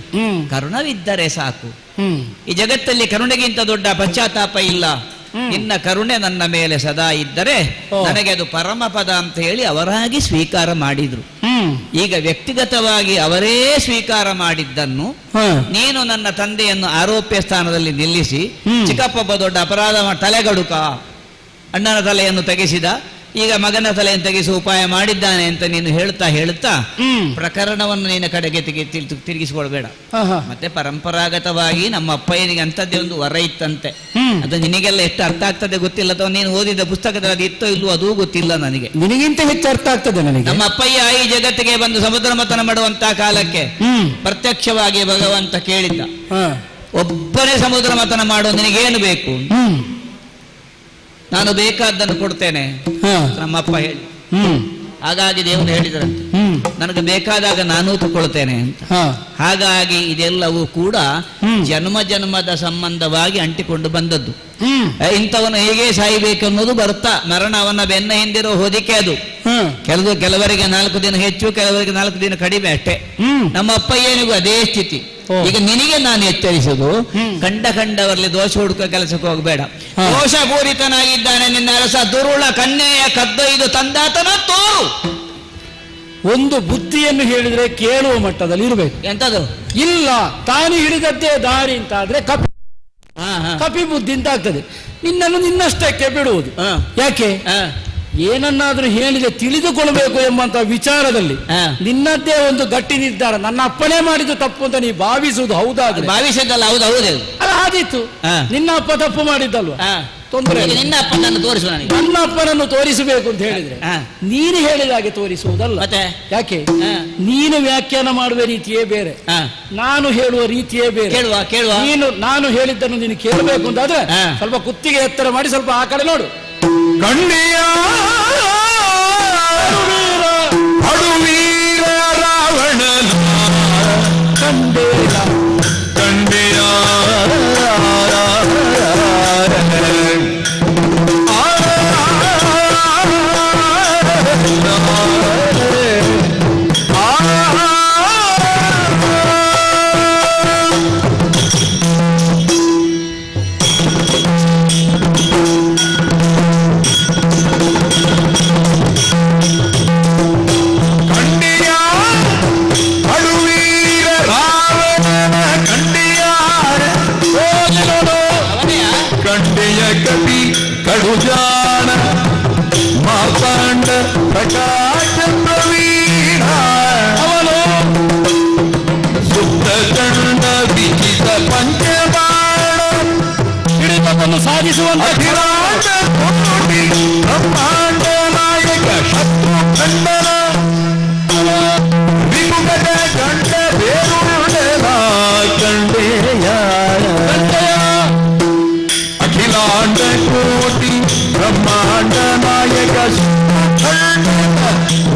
ಕರುಣವಿದ್ದರೆ ಸಾಕು, ಈ ಜಗತ್ತಲ್ಲಿ ಕರುಣೆಗಿಂತ ದೊಡ್ಡ ಪಶ್ಚಾತ್ತಾಪ ಇಲ್ಲ, ನಿನ್ನ ಕರುಣೆ ನನ್ನ ಮೇಲೆ ಸದಾ ಇದ್ದರೆ ನನಗೆ ಅದು ಪರಮ ಪದ ಅಂತ ಹೇಳಿ ಅವರಾಗಿ ಸ್ವೀಕಾರ ಮಾಡಿದ್ರು. ಈಗ ವ್ಯಕ್ತಿಗತವಾಗಿ ಅವರೇ ಸ್ವೀಕಾರ ಮಾಡಿದ್ದನ್ನು ನೀನು ನನ್ನ ತಂದೆಯನ್ನು ಆರೋಪ್ಯ ಸ್ಥಾನದಲ್ಲಿ ನಿಲ್ಲಿಸಿ ಚಿಕ್ಕಪ್ಪ ದೊಡ್ಡ ಅಪರಾಧ ತಲೆಗಡುಕ, ಅಣ್ಣನ ತಲೆಯನ್ನು ತೆಗೆಸಿದ, ಈಗ ಮಗನ ತಲೆಯನ್ನು ತೆಗೆಸುವ ಉಪಾಯ ಮಾಡಿದ್ದಾನೆ ಅಂತ ನೀನು ಹೇಳ್ತಾ ಪ್ರಕರಣವನ್ನು ನಿನ್ನ ಕಡೆಗೆ ತಿರುಗಿಸಿಕೊಳ್ಬೇಡ. ಮತ್ತೆ ಪರಂಪರಾಗತವಾಗಿ ನಮ್ಮ ಅಪ್ಪಯ್ಯನಿಗೆ ಅಂತದ್ದೇ ಒಂದು ವರ ಇತ್ತಂತೆ, ಅದು ನಿನಗೆಲ್ಲ ಎಷ್ಟು ಅರ್ಥ ಆಗ್ತದೆ ಗೊತ್ತಿಲ್ಲ, ಅಥವಾ ನೀನು ಓದಿದ ಪುಸ್ತಕದಲ್ಲಿ ಅದು ಇತ್ತೋ ಇಲ್ವೋ ಅದೂ ಗೊತ್ತಿಲ್ಲ ನನಗೆ. ನಿನಗಿಂತ ಹೆಚ್ಚು ಅರ್ಥ ಆಗ್ತದೆ ನನಗೆ. ನಮ್ಮ ಅಪ್ಪಯ್ಯ ಈ ಜಗತ್ತಿಗೆ ಬಂದು ಸಮುದ್ರ ಮಥನ ಮಾಡುವಂತಹ ಕಾಲಕ್ಕೆ ಪ್ರತ್ಯಕ್ಷವಾಗಿ ಭಗವಂತ ಕೇಳಿದ್ದ, ಒಬ್ಬನೇ ಸಮುದ್ರ ಮಥನ ಮಾಡೋ ನಿನಗೇನು ಬೇಕು? ನಾನು ಬೇಕಾದ್ದನ್ನು ಕೊಡ್ತೇನೆ ನಮ್ಮಪ್ಪ ಹೇಳಿ. ಹಾಗಾಗಿ ದೇವರು ಹೇಳಿದ್ರಂತೆ, ನನಗೆ ಬೇಕಾದಾಗ ನಾನು ತಗೊಳ್ತೇನೆ ಅಂತ. ಹಾಗಾಗಿ ಇದೆಲ್ಲವೂ ಕೂಡ ಜನ್ಮ ಜನ್ಮದ ಸಂಬಂಧವಾಗಿ ಅಂಟಿಕೊಂಡು ಬಂದದ್ದು. ಇಂಥವನು ಹೇಗೆ ಸಾಯಬೇಕು ಅನ್ನೋದು ಬರ್ತಾ ಮರಣ ಅವನ ಬೆನ್ನ ಹಿಂದಿರೋ ಹೊದಿಕೆ ಅದು. ಕೆಲವರಿಗೆ 4 ದಿನ ಹೆಚ್ಚು, ಕೆಲವರಿಗೆ 4 ದಿನ ಕಡಿಮೆ ಅಷ್ಟೇ. ನಮ್ಮ ಅಪ್ಪಯ್ಯನಿಗೂ ಅದೇ ಸ್ಥಿತಿ. ಈಗ ನಿನಗೆ ನಾನು ಎಚ್ಚರಿಸುದು, ಕಂಡವರಲ್ಲಿ ದೋಷ ಹುಡುಕ ಕೆಲಸಕ್ಕೆ ಹೋಗಬೇಡ. ದೋಷಪೂರಿತನಾಗಿದ್ದಾನೆ ನಿನ್ನ ಅರಸ, ದುರುಳ ಕನ್ಯೆಯ ಕದ್ದೊಯ್ದು ತಂದಾತನ ತೋರು. ಒಂದು ಬುದ್ಧಿಯನ್ನು ಹೇಳಿದ್ರೆ ಕೇಳುವ ಮಟ್ಟದಲ್ಲಿ ಇರಬೇಕು. ಎಂತದು? ಇಲ್ಲ, ತಾನು ಹಿಡಿದದ್ದೇ ದಾರಿ ಅಂತ ಆದ್ರೆ ಕಪಿ ಬುದ್ಧಿ ಅಂತ ಆಗ್ತದೆ. ನಿನ್ನನ್ನು ನಿನ್ನಷ್ಟಕ್ಕೆ ಬಿಡುವುದು. ಯಾಕೆ? ಏನನ್ನಾದ್ರೂ ಹೇಳಿದೆ ತಿಳಿದುಕೊಳ್ಬೇಕು ಎಂಬಂತ ವಿಚಾರದಲ್ಲಿ ನಿನ್ನದ್ದೇ ಒಂದು ಗಟ್ಟಿ ನಿರ್ಧಾರ. ನನ್ನ ಅಪ್ಪನೇ ಮಾಡಿದ್ದು ತಪ್ಪು ಅಂತ ನೀ ಭಾವಿಸುವುದು ಹೌದಾದ್ರೆ, ಭಾವಿಸಿದ್ದಲ್ಲ, ಹೌದು ಆದೀತು. ನಿನ್ನ ಅಪ್ಪ ತಪ್ಪು ಮಾಡಿದ್ದಲ್ವಾ, ತೊಂದರೆ. ನಿನ್ನ ಅಪ್ಪನನ್ನು ತೋರಿಸುವ, ನನ್ನ ಅಪ್ಪನನ್ನು ತೋರಿಸಬೇಕು ಅಂತ ಹೇಳಿದ್ರೆ ನೀನು ಹೇಳಿದ ಹಾಗೆ ತೋರಿಸುವುದಲ್ಲ. ಯಾಕೆ? ನೀನು ವ್ಯಾಖ್ಯಾನ ಮಾಡುವ ರೀತಿಯೇ ಬೇರೆ, ನಾನು ಹೇಳುವ ರೀತಿಯೇ ಬೇರೆ. ನಾನು ಹೇಳಿದ್ದನ್ನು ನೀನು ಕೇಳಬೇಕು ಅಂತಾದ್ರೆ ಸ್ವಲ್ಪ ಕುತ್ತಿಗೆ ಎತ್ತರ ಮಾಡಿ ಸ್ವಲ್ಪ ಆ ಕಡೆ ನೋಡು. ಕಂಡಿಯ ಅಡುವೀರ ರಾವಣನ ಕಂಡೆಯ ಕಪಿ ಕಡುಜಾನ ಮಾಪಾಂಡ ಪ್ರಕಾಶ ಪ್ರವೀಣ ಅವನು ಸುತ್ತ ಕಂಡ ವಿಚಿತ ಪಂಚಬಾಣ ಹಿಡಿತವನ್ನು ಸಾಧಿಸುವಂತ ಕೋಟಿ ಬ್ರಹ್ಮಾಂಡ ನಾಯಕ ಶತ್ರು ಖಂಡನ ವಿಮುಖದ ಗಂಡ ಬೇರುಡೆಲ ಕಂಡೆಯ ಅಖಿಲಾಂಡ ಕೋಟಿ ಬ್ರಹ್ಮಾಂಡ ನಾಯಕ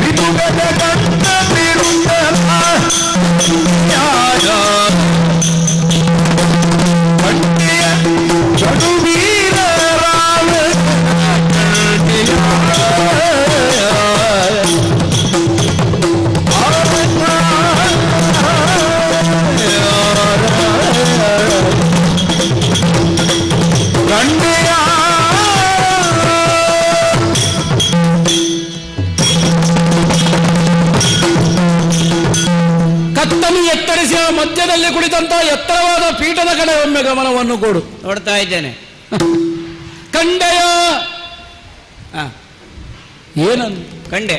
ವಿಮುಖದ ಗಂಡ ಬೇರುಡೆಲ ಕಂಡೆಯ ಚಡುವೀರ ರಾಮ ಕತ್ತಲು ಎತ್ತರಿಸಿ ಆ ಮಧ್ಯದಲ್ಲಿ ಕುಳಿತಂತ ಎತ್ತರವಾದ ಪೀಠದ ಕಡೆ ಒಮ್ಮೆ ಗಮನವನ್ನು ಕೊಡು. ನೋಡ್ತಾ ಇದ್ದೇನೆ. ಕಂಡೆಯ ಏನನ್ನು ಕಂಡೆ?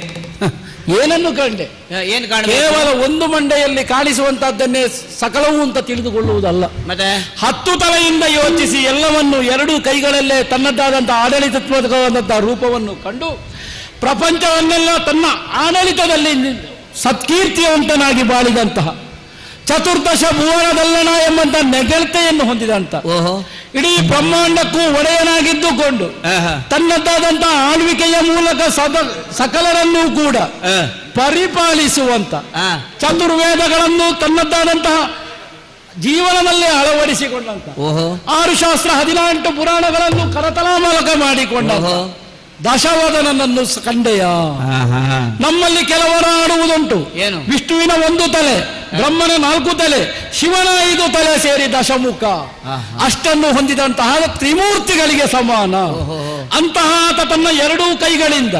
ಏನನ್ನು ಕಂಡೆ? ಏನು ಕಾಣ? ಕೇವಲ ಒಂದು ಮಂಡೆಯಲ್ಲಿ ಕಾಣಿಸುವಂತಹದ್ದನ್ನೇ ಸಕಲವು ಅಂತ ತಿಳಿದುಕೊಳ್ಳುವುದಲ್ಲ. ಮತ್ತೆ 10 ತಲೆಯಿಂದ ಯೋಚಿಸಿ ಎಲ್ಲವನ್ನು 2 ಕೈಗಳಲ್ಲೇ ತನ್ನದಾದಂತಹ ಆಡಳಿತಾತ್ಮಕವಾದಂತಹ ರೂಪವನ್ನು ಕಂಡು ಪ್ರಪಂಚವನ್ನೆಲ್ಲ ತನ್ನ ಆಡಳಿತದಲ್ಲಿ ಸತ್ಕೀರ್ತಿವಂತನಾಗಿ ಬಾಳಿದಂತಹ, ಚತುರ್ದಶ ಭುವನದಲ್ಲಣ ಎಂಬಂತ ನೆಗಳತೆಯನ್ನು ಹೊಂದಿದಂತ, ಇಡೀ ಬ್ರಹ್ಮಾಂಡಕ್ಕೂ ಒಡೆಯನಾಗಿದ್ದುಕೊಂಡು ತನ್ನದಾದಂತಹ ಆಳ್ವಿಕೆಯ ಮೂಲಕ ಸಕಲರನ್ನೂ ಕೂಡ ಪರಿಪಾಲಿಸುವಂತ, ಚತುರ್ವೇದಗಳನ್ನು ತನ್ನದಾದಂತಹ ಜೀವನದಲ್ಲಿ ಅಳವಡಿಸಿಕೊಂಡಂತ, 6 ಶಾಸ್ತ್ರ 18 ಪುರಾಣಗಳನ್ನು ಕರತಲಾಮಲಕ ಮಾಡಿಕೊಂಡಂತ ದಶವದನನನ್ನು ಕಂಡೆಯ. ನಮ್ಮಲ್ಲಿ ಕೆಲವರು ಆಡುವುದುಂಟು, ವಿಷ್ಣುವಿನ 1 ತಲೆ, ಬ್ರಹ್ಮನ 4 ತಲೆ, ಶಿವನ 5 ತಲೆ ಸೇರಿ ದಶಮುಖ, ಅಷ್ಟನ್ನು ಹೊಂದಿದಂತಹ ತ್ರಿಮೂರ್ತಿಗಳಿಗೆ ಸಮಾನ. ಅಂತಹ ಆತ ತನ್ನ 2 ಕೈಗಳಿಂದ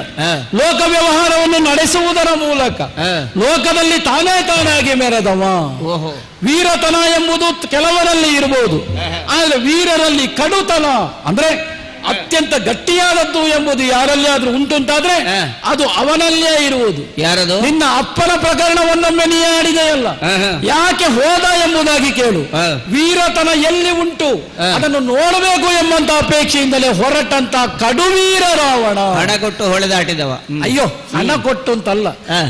ಲೋಕ ವ್ಯವಹಾರವನ್ನು ನಡೆಸುವುದರ ಮೂಲಕ ಲೋಕದಲ್ಲಿ ತಾನಾಗಿ ಮೆರೆದವ. ವೀರತನ ಎಂಬುದು ಕೆಲವರಲ್ಲಿ ಇರಬಹುದು, ಆದರೆ ವೀರರಲ್ಲಿ ಕಡುತನ ಅಂದ್ರೆ ಅತ್ಯಂತ ಗಟ್ಟಿಯಾದದ್ದು ಎಂಬುದು ಯಾರಲ್ಲಿ ಆದ್ರೂ ಉಂಟುಂಟಾದ್ರೆ ಅದು ಅವನಲ್ಲೇ ಇರುವುದು. ಯಾರದು? ನಿನ್ನ ಅಪ್ಪನ ಪ್ರಕರಣವನ್ನೊಮ್ಮೆ ನೀ ಆಡಿದೆಯಲ್ಲ, ಯಾಕೆ ಹೋದ ಎಂಬುದಾಗಿ ಕೇಳು. ವೀರತನ ಎಲ್ಲಿ ಉಂಟು ಅದನ್ನು ನೋಡಬೇಕು ಎಂಬಂತ ಅಪೇಕ್ಷೆಯಿಂದಲೇ ಹೊರಟಂತ ಕಡುವೀರ ರಾವಣ. ಹಣ ಕೊಟ್ಟು ಹೊಳೆದಾಟಿದವ. ಅಯ್ಯೋ, ಹಣ ಕೊಟ್ಟು ಅಂತಲ್ಲ,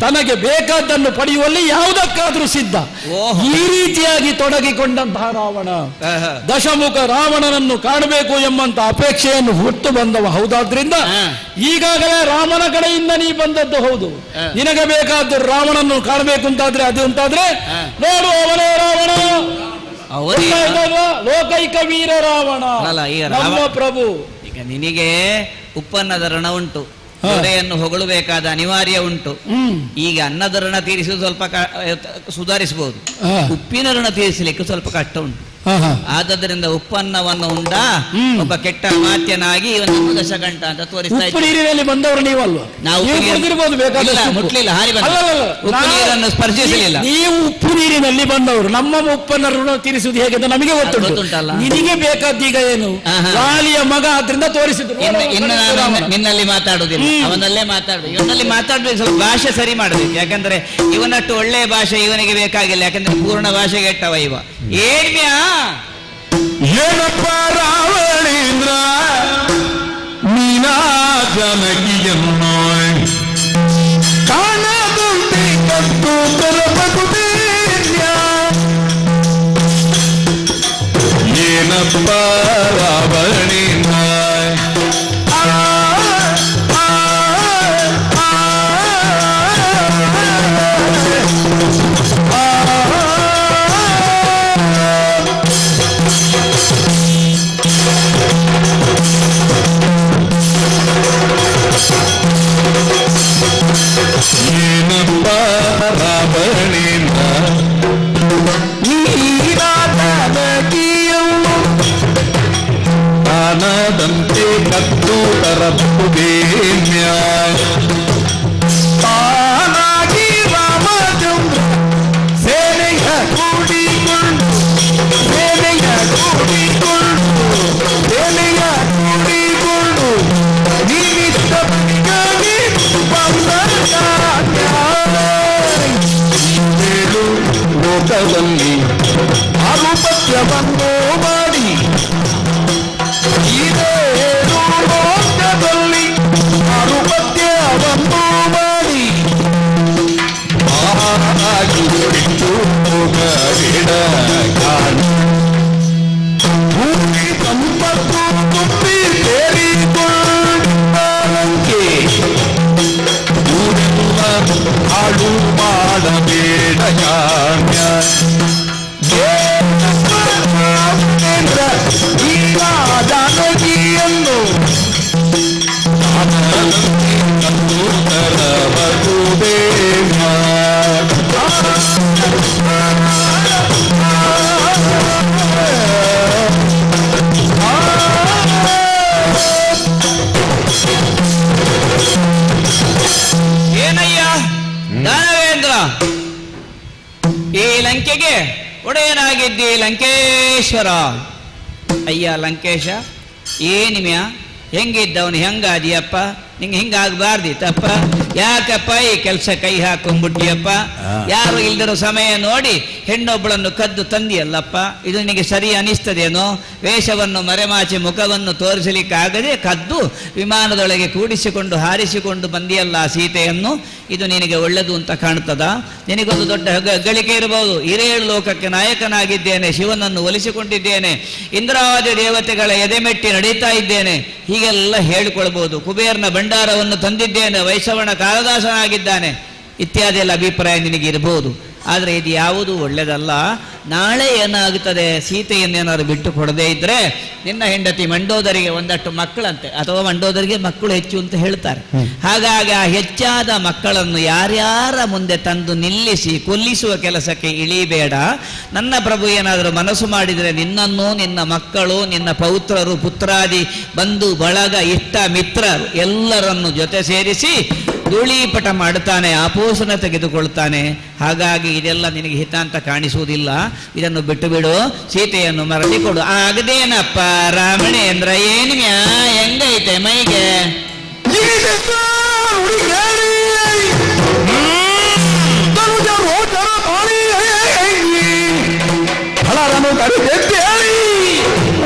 ತನಗೆ ಬೇಕಾದ್ದನ್ನು ಪಡೆಯುವಲ್ಲಿ ಯಾವುದಕ್ಕಾದ್ರೂ ಸಿದ್ಧ. ಈ ರೀತಿಯಾಗಿ ತೊಡಗಿಕೊಂಡಂತಹ ರಾವಣ ದಶಮುಖ ರಾವಣನನ್ನು ಕಾಣಬೇಕು ಎಂಬಂತ ಅಪೇಕ್ಷೆ ಹುಟ್ಟು ಬಂದವ. ಹೌದಾದ್ರಿಂದ ಈಗಾಗಲೇ ರಾಮನ ಕಡೆಯಿಂದ ನೀ ಬಂದದ್ದು ಹೌದು. ನಿನಗೆ ಬೇಕಾದ ರಾವಣನ್ನು ಕಾಣಬೇಕು ಅಂತಾದ್ರೆ ಅದು ಅಂತಾದ್ರೆ ನೋಡು, ಅವನೇ ರಾವಣ, ಲೋಕೈಕ ವೀರ ರಾವಣ, ನಮ್ಮ ಪ್ರಭು. ಈಗ ನಿನಗೆ ಉಪ್ಪನ್ನದ ಋಣ ಉಂಟು, ದೊರೆಯನ್ನು ಹೊಗಳಬೇಕಾದ ಅನಿವಾರ್ಯ ಉಂಟು. ಈಗ ಅನ್ನದ ಋಣ ತೀರಿಸುವುದು ಸ್ವಲ್ಪ ಸುಧಾರಿಸಬಹುದು, ಉಪ್ಪಿನ ಋಣ ತೀರಿಸಲಿಕ್ಕೆ ಸ್ವಲ್ಪ ಕಷ್ಟ ಉಂಟು. ಆದ್ದರಿಂದ ಉಪ್ಪನ್ನವನ್ನು ಉಂಡ ಒಬ್ಬ ಕೆಟ್ಟ ಮಾತ್ಯನಾಗಿ ಒಂದು ದಶಗಂಟ ಅಂತ ತೋರಿಸ್ತಾ ಇದ್ದೀವಿ. ನೀರಿನಲ್ಲಿ ಬಂದವರು ನೀವಲ್ವಾ? ನಾವು ಮುಟ್ಲಿಲ್ಲ, ಹಾರಿ ಬಂದ ಉಪ್ಪು ನೀರನ್ನು ಸ್ಪರ್ಶಿಸಲಿಲ್ಲ. ನೀವು ಉಪ್ಪು ನೀರಿನಲ್ಲಿ ಬಂದವರು, ನಮ್ಮ ಉಪ್ಪನ್ನ ಋಣ ತೀರಿಸುವುದು ಹೇಗೆ ಅಂತ ನಮಗೆ ಗೊತ್ತುಂಟಲ್ಲ. ನಿನಗೆ ಬೇಕಾದೀಗ ಏನು? ವಾಲಿಯ ಮಗ ಆದ್ರಿಂದ ತೋರಿಸಿದ್ರು. ಇನ್ನು ನಾನು ನಿನ್ನಲ್ಲಿ ಮಾತಾಡುವುದಿಲ್ಲ, ಅವನಲ್ಲೇ ಮಾತಾಡುದು. ಇವನಲ್ಲಿ ಮಾತಾಡ್ಬೇಕು, ಸ್ವಲ್ಪ ಭಾಷೆ ಸರಿ ಮಾಡಬೇಕು. ಯಾಕಂದ್ರೆ ಇವನಟ್ಟು ಒಳ್ಳೆಯ ಭಾಷೆ ಇವನಿಗೆ ಬೇಕಾಗಿಲ್ಲ, ಯಾಕಂದ್ರೆ ಪೂರ್ಣ ಭಾಷೆಗೆ ಎಟ್ಟವ ಇವ. ಏನ್ಮ್ಯಾ ಏನಪ್ಪ ರಾವಣೇಂದ್ರ ನೀನಾ ಜನಕಿಯನ್ನು ಕಾಣದಂತೆ ಕತ್ತು ತರಬಹುದೇನ್ಯ? ಏನಪ್ಪ ರಾವಣೇಂದ್ರ ಏನಪ್ಪ ರಾವಣೇಂದ್ರ ನೀನಾದಕಿಯನ್ನು ಕಾಣದಂತೆ ಕತ್ತು ತರಬಹುದೇನ್ಯ? ತಾನಾಗಿ ರಾಮಚಂದ್ರ ಸೇನೆಯ ಕೂಡಿಕೊಂಡು ನೀನಿದ್ದ ಬಳಿಗಾಗಿ ಲೋಕದಲ್ಲಿ ಆರುಪತ್ಯವನ್ನು ಮಾಡಿ ಇದೇನು ಲೋಕದಲ್ಲಿ ಆರುಪತ್ಯವನ್ನು ಮಾಡಿ ಆಗಿ ಬಿಟ್ಟು ಹೋಗಬೇಡ ಕಾಣ. ಭೂಮಿ ಸಂಪತ್ತು ತುಂಬಿ ಸೇರಿಕೊಳ್ಳಂಕೆ ಊರೆಲ್ಲ ಹಾಳು ಮಾಡಬೇಡ ಕಾಮ್ಯ. ಜಾನಕಿಯನ್ನು ಕತ್ತು ತರಬಹುದೇನ? ಏನಯ್ಯ ದಾನವೇಂದ್ರ, ಈ ಲಂಕೆಗೆ ಒಡೆಯನಾಗಿದ್ದಿ ಲಂಕೇಶ್ವರ. ಅಯ್ಯ ಲಂಕೇಶ, ಏನಿಮ್ಯಾ ಹೆಂಗಿದ್ದವನು ಹೆಂಗಾದಿಯಪ್ಪ? ನಿಂಗೆ ಹಿಂಗಾಗಬಾರ್ದಿತ್ತಪ್ಪ. ಯಾಕಪ್ಪ ಈ ಕೆಲಸ ಕೈ ಹಾಕೊಂಡ್ಬಿಟ್ಟಿಯಪ್ಪ? ಯಾರು ಇಲ್ದಿರೋ ಸಮಯ ನೋಡಿ ಹೆಣ್ಣೊಬ್ಬಳನ್ನು ಕದ್ದು ತಂದಿಯಲ್ಲಪ್ಪ, ಇದು ನಿನಗೆ ಸರಿ ಅನಿಸ್ತದೇನೋ? ವೇಷವನ್ನು ಮರೆಮಾಚಿ ಮುಖವನ್ನು ತೋರಿಸಲಿಕ್ಕಾಗದೆ ಕದ್ದು ವಿಮಾನದೊಳಗೆ ಕೂಡಿಸಿಕೊಂಡು ಹಾರಿಸಿಕೊಂಡು ಬಂದಿಯಲ್ಲ ಸೀತೆಯನ್ನು, ಇದು ನಿನಗೆ ಒಳ್ಳೆದು ಅಂತ ಕಾಣ್ತದ? ನಿನಗೊಂದು ದೊಡ್ಡ ಗಳಿಕೆ ಇರಬಹುದು. ಹಿರೇಳು ಲೋಕಕ್ಕೆ ನಾಯಕನಾಗಿದ್ದೇನೆ, ಶಿವನನ್ನು ಒಲಿಸಿಕೊಂಡಿದ್ದೇನೆ, ಇಂದ್ರಾದಿ ದೇವತೆಗಳ ಎದೆಮೆಟ್ಟಿ ನಡೀತಾ ಇದ್ದೇನೆ, ಹೀಗೆಲ್ಲ ಹೇಳಿಕೊಳ್ಬಹುದು. ಕುಬೇರನ ಭಂಡಾರವನ್ನು ತಂದಿದ್ದೇನೆ, ವೈಶವಣ ಕಾಳದಾಸನಾಗಿದ್ದಾನೆ, ಇತ್ಯಾದಿ ಎಲ್ಲ ಅಭಿಪ್ರಾಯ ನಿನಗೆ ಇರಬಹುದು. ಆದರೆ ಇದು ಯಾವುದೂ ಒಳ್ಳೆಯದಲ್ಲ. ನಾಳೆ ಏನಾಗುತ್ತದೆ, ಸೀತೆಯನ್ನೇನಾದ್ರು ಬಿಟ್ಟು ಕೊಡದೇ ಇದ್ರೆ ನಿನ್ನ ಹೆಂಡತಿ ಮಂಡೋದರಿಗೆ ಒಂದಷ್ಟು ಮಕ್ಕಳಂತೆ, ಅಥವಾ ಮಂಡೋದರಿಗೆ ಮಕ್ಕಳು ಹೆಚ್ಚು ಅಂತ ಹೇಳ್ತಾರೆ. ಹಾಗಾಗಿ ಆ ಹೆಚ್ಚಾದ ಮಕ್ಕಳನ್ನು ಯಾರ್ಯಾರ ಮುಂದೆ ತಂದು ನಿಲ್ಲಿಸಿ ಕೊಲ್ಲಿಸುವ ಕೆಲಸಕ್ಕೆ ಇಳಿಬೇಡ. ನನ್ನ ಪ್ರಭು ಏನಾದರೂ ಮನಸ್ಸು ಮಾಡಿದರೆ ನಿನ್ನನ್ನು, ನಿನ್ನ ಮಕ್ಕಳು, ನಿನ್ನ ಪೌತ್ರರು, ಪುತ್ರಾದಿ ಬಂಧು ಬಳಗ ಇಷ್ಟ ಮಿತ್ರರು ಎಲ್ಲರನ್ನು ಜೊತೆ ಸೇರಿಸಿ ಧೂಳೀಪಟ ಮಾಡುತ್ತಾನೆ, ಆಪೋಷಣ ತೆಗೆದುಕೊಳ್ತಾನೆ. ಹಾಗಾಗಿ ಇದೆಲ್ಲ ನಿನಗೆ ಹಿತ ಅಂತ ಕಾಣಿಸುವುದಿಲ್ಲ. ಇದನ್ನು ಬಿಟ್ಟು ಬಿಡು, ಸೀತೆಯನ್ನು ಮರಳಿ ಕೊಡು. ಆಗದೇನಪ್ಪ ರಾಮಣೇಂದ್ರ, ಏನು ಹೆಂಗೈತೆ ಮೈಗೆ?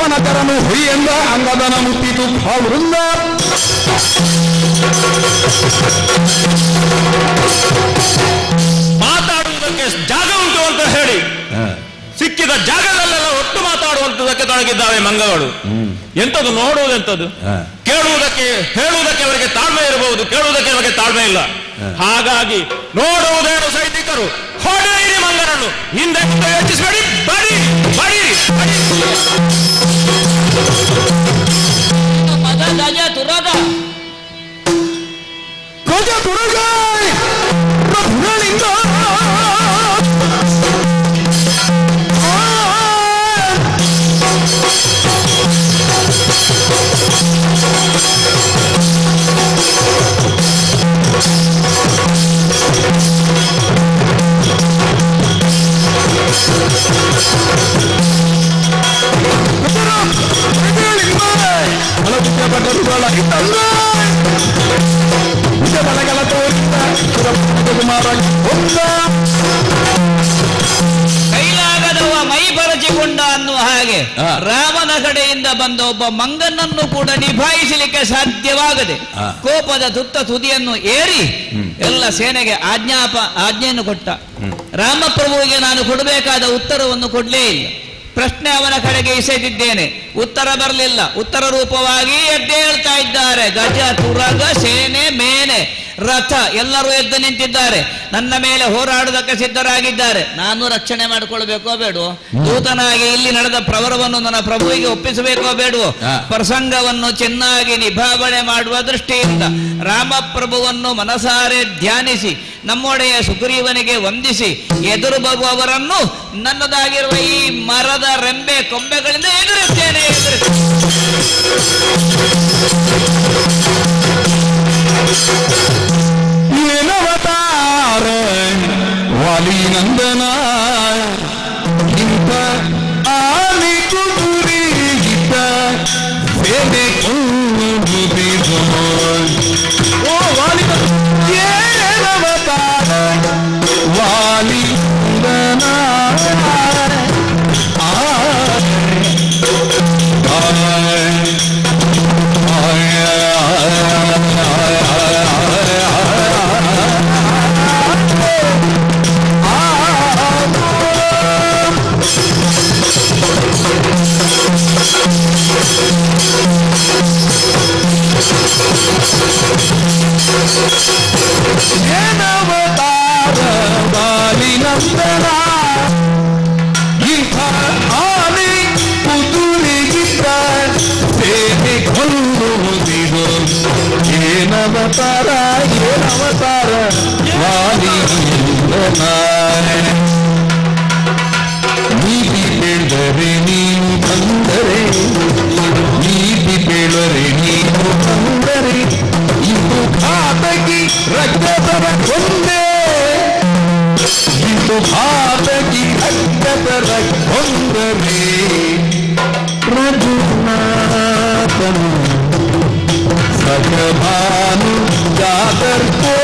ವನಕರನು ಹುಯ್ಯೆಂದ ಅಂಗದನ ಮುಟ್ಟಿತು ಭಾವೃಂದ. ಮಾತಾಡುವುದಕ್ಕೆ ಜಾಗ ಉಂಟು ಅಂತ ಹೇಳಿ ಸಿಕ್ಕಿದ ಜಾಗದಲ್ಲೆಲ್ಲ ಒಟ್ಟು ಮಾತಾಡುವಂತದಕ್ಕೆ ತೊಡಗಿದ್ದಾವೆ ಮಂಗಗಳು. ಎಂಥದ್ದು ನೋಡುವುದೆಂಥದ್ದು? ಕೇಳುವುದಕ್ಕೆ ಹೇಳುವುದಕ್ಕೆ ಅವರಿಗೆ ತಾಳ್ಮೆ ಇರಬಹುದು, ಕೇಳುವುದಕ್ಕೆ ಅವರಿಗೆ ತಾಳ್ಮೆ ಇಲ್ಲ. ಹಾಗಾಗಿ ನೋಡುವುದೇನು ಸೈನಿಕರು, ಹೊಡೆಯಿರಿ ಮಂಗನನ್ನು, ಹಿಂದೆ ಯೋಚಿಸಬೇಡಿ, ಬಡಿ ಬಡಿರಿ. ಗಜ ತುರದ ಗಜ ತುರಗ ರಥಗಳಿಂದ ಬಲಗಲ ತೋರಿದ ಕೈಲಾಗದವ ಮೈ ಬರಚಿಕೊಂಡ ಅನ್ನುವ ಹಾಗೆ ರಾಮನ ಕಡೆಯಿಂದ ಬಂದ ಒಬ್ಬ ಮಂಗನನ್ನು ಕೂಡ ನಿಭಾಯಿಸಲಿಕ್ಕೆ ಸಾಧ್ಯವಾಗದೆ ಕೋಪದ ತುತ್ತ ತುದಿಯನ್ನು ಏರಿ ಎಲ್ಲ ಸೇನೆಗೆ ಆಜ್ಞೆಯನ್ನು ಕೊಟ್ಟ. ರಾಮಪ್ರಭುವಿಗೆ ನಾನು ಕೊಡಬೇಕಾದ ಉತ್ತರವನ್ನು ಕೊಡಲೇ ಇಲ್ಲ. ಪ್ರಶ್ನೆ ಅವನ ಕಡೆಗೆ ಎಸೆದಿದ್ದೇನೆ, ಉತ್ತರ ಬರಲಿಲ್ಲ. ಉತ್ತರ ರೂಪವಾಗಿ ಎದ್ದೇ ಹೇಳ್ತಾ ಇದ್ದಾರೆ. ಗಜ ತುರಗ ಸೇನೆ ಮೇನೆ ರಥ ಎಲ್ಲರೂ ಎದ್ದು ನಿಂತಿದ್ದಾರೆ, ನನ್ನ ಮೇಲೆ ಹೋರಾಡುವುದಕ್ಕೆ ಸಿದ್ಧರಾಗಿದ್ದಾರೆ. ನಾನು ರಕ್ಷಣೆ ಮಾಡಿಕೊಳ್ಬೇಕೋ ಬೇಡವೋ? ದೂತನಾಗಿ ಇಲ್ಲಿ ನಡೆದ ಪ್ರವರವನ್ನು ನನ್ನ ಪ್ರಭುವಿಗೆ ಒಪ್ಪಿಸಬೇಕೋ ಬೇಡವೋ? ಪ್ರಸಂಗವನ್ನು ಚೆನ್ನಾಗಿ ನಿಭಾವಣೆ ಮಾಡುವ ದೃಷ್ಟಿಯಿಂದ ರಾಮಪ್ರಭುವನ್ನು ಮನಸಾರೆ ಧ್ಯಾನಿಸಿ ನಮ್ಮೊಡೆಯ ಸುಗ್ರೀವನಿಗೆ ವಂದಿಸಿ ಎದುರು ಬರುವವರನ್ನು ನನ್ನದಾಗಿರುವ ಈ ಮರದ ರೆಂಬೆ ಕೊಂಬೆಗಳಿಂದ ಎದುರಿಸ್ತೇನೆ. ಏನವತಾರ ವಾಲಿ ನಂದನ ಇಂಥ ಆಲಿ ಕುದುರಿ ಗಿದ್ದ ಸೇನೆ ಕೊಂದು ಓ ವಾಲಿ ಏನವತಾರ ವಾಲಿ ನಂದನ ಏನವತಾರ ಬಾಲಿ ನಂದನ ಇಂಥ ಆನೆ ಕುದುರೆಗಿದ್ದ ಸೇನೆ ಕೊಳ್ಳುವುದಿದು. ಏನವತಾರ ಏನವತಾರ ಬಾಲಿ ನಂದನ. ನೀತಿ ಬೇಡರೆ ನೀನು ಬಂದರೆ, ನೀತಿ ಬೇಡರೆ ನೀನು ಬಂದರೆ, ಇದು ಘಾತಕಿ ರಕ್ತದರ ಕೊಂದೆ, ಇದು ಘಾತಕಿ ರಕ್ತದರ ಕೊಂದರೆ. ರಘುನಾಥನು ಸಖಭಾನು ಜಾದರ್ ಕೋ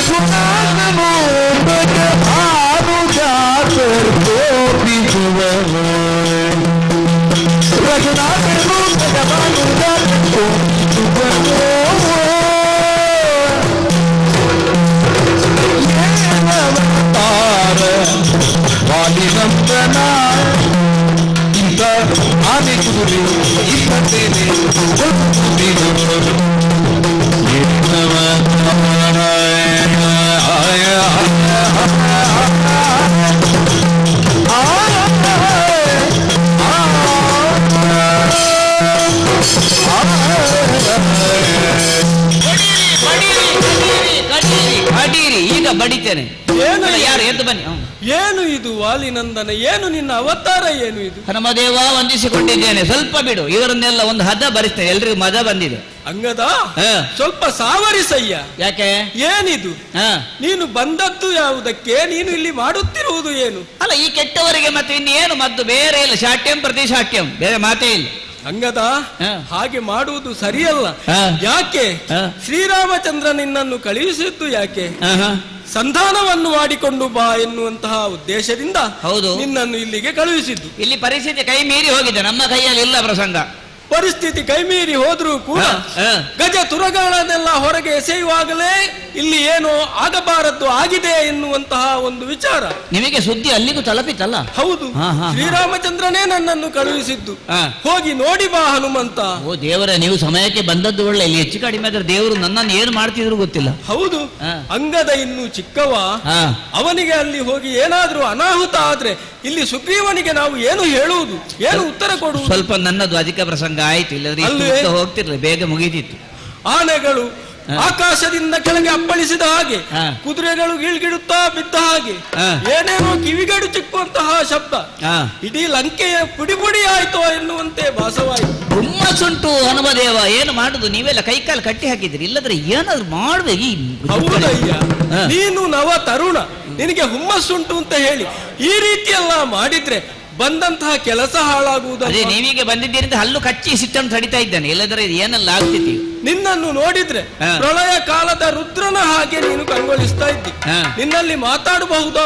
ರಘುನಾಥನು ಭಾನುಜಾತರ್ ಗೋಪಿಸುವನು ರಘುನಾಥನು ಭಾನುಜಾತರ್ ಗೋಪಿಸುವನು ವಾಲಿನಂದನ ಇಂಥ ಆನೆ ಕುದುರೆ ಇಪ್ಪತ್ತೇನೆ ಕಡೀರಿ ಈಗ ಬಡಿತೇನೆ. ಏನು ಯಾರು ಎದ್ದು ಬನ್ನಿ. ಏನು ಇದು ವಾಲಿನಂದನ? ಏನು ನಿನ್ನ ಅವತಾರ? ಏನು ಇದು? ಹನುಮದೇವ ವಂದಿಸಿಕೊಂಡಿದ್ದೇನೆ. ಸ್ವಲ್ಪ ಬಿಡು, ಇವರನ್ನೆಲ್ಲ ಒಂದು ಹದ ಬರಿಸ್ತೇನೆ. ಎಲ್ರಿಗೂ ಮಜಾ ಬಂದಿದೆ. ಅಂಗದ ಸ್ವಲ್ಪ ಸಾವರಿಸಯ್ಯ. ಯಾಕೆ? ಏನಿದು? ನೀನು ಬಂದದ್ದು ಯಾವುದಕ್ಕೆ? ನೀನು ಇಲ್ಲಿ ಮಾಡುತ್ತಿರುವುದು ಏನು? ಅಲ್ಲ, ಈ ಕೆಟ್ಟವರಿಗೆ ಮತ್ತೆ ಇನ್ನೇನು ಮದ್ದು? ಬೇರೆ ಇಲ್ಲ, ಶಾಟ್ಯಂ ಪ್ರತಿ ಶಾಟ್ಯಂ, ಬೇರೆ ಮಾತೇ ಇಲ್ಲ. ಅಂಗದ ಹಾಗೆ ಮಾಡುವುದು ಸರಿಯಲ್ಲ. ಯಾಕೆ? ಶ್ರೀರಾಮಚಂದ್ರ ನಿನ್ನನ್ನು ಕಳುಹಿಸಿದ್ದು ಯಾಕೆ? ಸಂಧಾನವನ್ನು ಮಾಡಿಕೊಂಡು ಬಾ ಎನ್ನುವಂತಹ ಉದ್ದೇಶದಿಂದ ಹೌದು ನಿನ್ನನ್ನು ಇಲ್ಲಿಗೆ ಕಳುಹಿಸಿದ್ದು. ಇಲ್ಲಿ ಪರಿಸ್ಥಿತಿ ಕೈ ಮೀರಿ ಹೋಗಿದೆ, ನಮ್ಮ ಕೈಯಲ್ಲಿ ಇಲ್ಲ ಪ್ರಸಂಗ. ಪರಿಸ್ಥಿತಿ ಕೈಮೀರಿ ಹೋದ್ರೂ ಕೂಡ ಗಜ ತುರಗಳನ್ನೆಲ್ಲ ಹೊರಗೆ ಎಸೆಯುವಾಗಲೇ ಇಲ್ಲಿ ಏನೋ ಆಗಬಾರದ್ದು ಆಗಿದೆ ಎನ್ನುವಂತಹ ಒಂದು ವಿಚಾರ. ನಿಮಗೆ ಸುದ್ದಿ ಅಲ್ಲಿಗೂ ತಲುಪಿತಲ್ಲ? ಹೌದು, ಶ್ರೀರಾಮಚಂದ್ರನೇ ನನ್ನನ್ನು ಕಳುಹಿಸಿದ್ದು. ಹೋಗಿ ನೋಡಿ ಬಾ ಹನುಮಂತ. ಓ ದೇವರೇ, ನೀವು ಸಮಯಕ್ಕೆ ಬಂದದ್ದು ಒಳ್ಳೆ. ಇಲ್ಲಿ ಹೆಚ್ಚು ಕಡಿಮೆ ಆದ್ರೆ ದೇವರು ನನ್ನನ್ನು ಏನು ಮಾಡ್ತಿದ್ರು ಗೊತ್ತಿಲ್ಲ. ಹೌದು, ಅಂಗದ ಇನ್ನು ಚಿಕ್ಕವ, ಅವನಿಗೆ ಅಲ್ಲಿ ಹೋಗಿ ಏನಾದ್ರೂ ಅನಾಹುತ ಆದ್ರೆ ಇಲ್ಲಿ ಸುಗ್ರೀವನಿಗೆ ನಾವು ಏನು ಹೇಳುವುದು, ಏನು ಉತ್ತರ ಕೊಡುವುದು? ಸ್ವಲ್ಪ ನನ್ನದು ಅಧಿಕ ಪ್ರಸಂಗ ಆಯ್ತು, ಇಲ್ಲದ್ರೆ ಹೋಗ್ತಿರ್ಲಿ, ಬೇಗ ಮುಗಿದಿತ್ತು. ಆನೆಗಳು ಆಕಾಶದಿಂದ ಕೆಳಗೆ ಅಪ್ಪಳಿಸಿದ ಹಾಗೆ, ಕುದುರೆಗಳು ಗಿಳ್ಗಿಡುತ್ತಾ ಬಿದ್ದ ಹಾಗೆ, ಏನೇನೋ ಕಿವಿಗಡು ಚಿಕ್ಕುವಂತಹ ಶಬ್ದ, ಇಡೀ ಲಂಕೆಯ ಪುಡಿ ಪುಡಿ ಆಯ್ತೋ ಎನ್ನುವಂತೆ ಭಾಸವಾಯಿತು. ಹುಮ್ಮಸ್ಸುಂಟು ಹನುಮದೇವ, ಏನು ಮಾಡುದು? ನೀವೆಲ್ಲ ಕೈಕಾಲು ಕಟ್ಟಿ ಹಾಕಿದ್ರಿ, ಇಲ್ಲದ್ರೆ ಏನಾದ್ರು ಮಾಡ್ಬೇಕು. ಹೌದಯ್ಯ, ನೀನು ನವ ತರುಣ, ನಿನಗೆ ಹುಮ್ಮಸ್ಸುಂಟು ಅಂತ ಹೇಳಿ ಈ ರೀತಿಯೆಲ್ಲ ಮಾಡಿದ್ರೆ ಬಂದಂತಹ ಕೆಲಸ ಹಾಳಾಗುವುದು. ನೀವೀಗ ಬಂದಿದ್ದೀರಿ ಅಂತ ಹಲ್ಲು ಕಚ್ಚಿ ಸಿಟ್ಟನ್ನು ತಡಿತಾ ಇದ್ದಾನೆ, ಇಲ್ಲದ್ರೆ ಏನೆಲ್ಲ ಆಗ್ತಿದ್ದೀವಿ. ನಿನ್ನನ್ನು ನೋಡಿದ್ರೆ ಪ್ರಳಯ ಕಾಲದ ರುದ್ರನ ಹಾಗೆ ನೀನು ಕಂಗೊಳಿಸ್ತಾ ಇದ್ದಿ. ನಿನ್ನಲ್ಲಿ ಮಾತಾಡಬಹುದಾ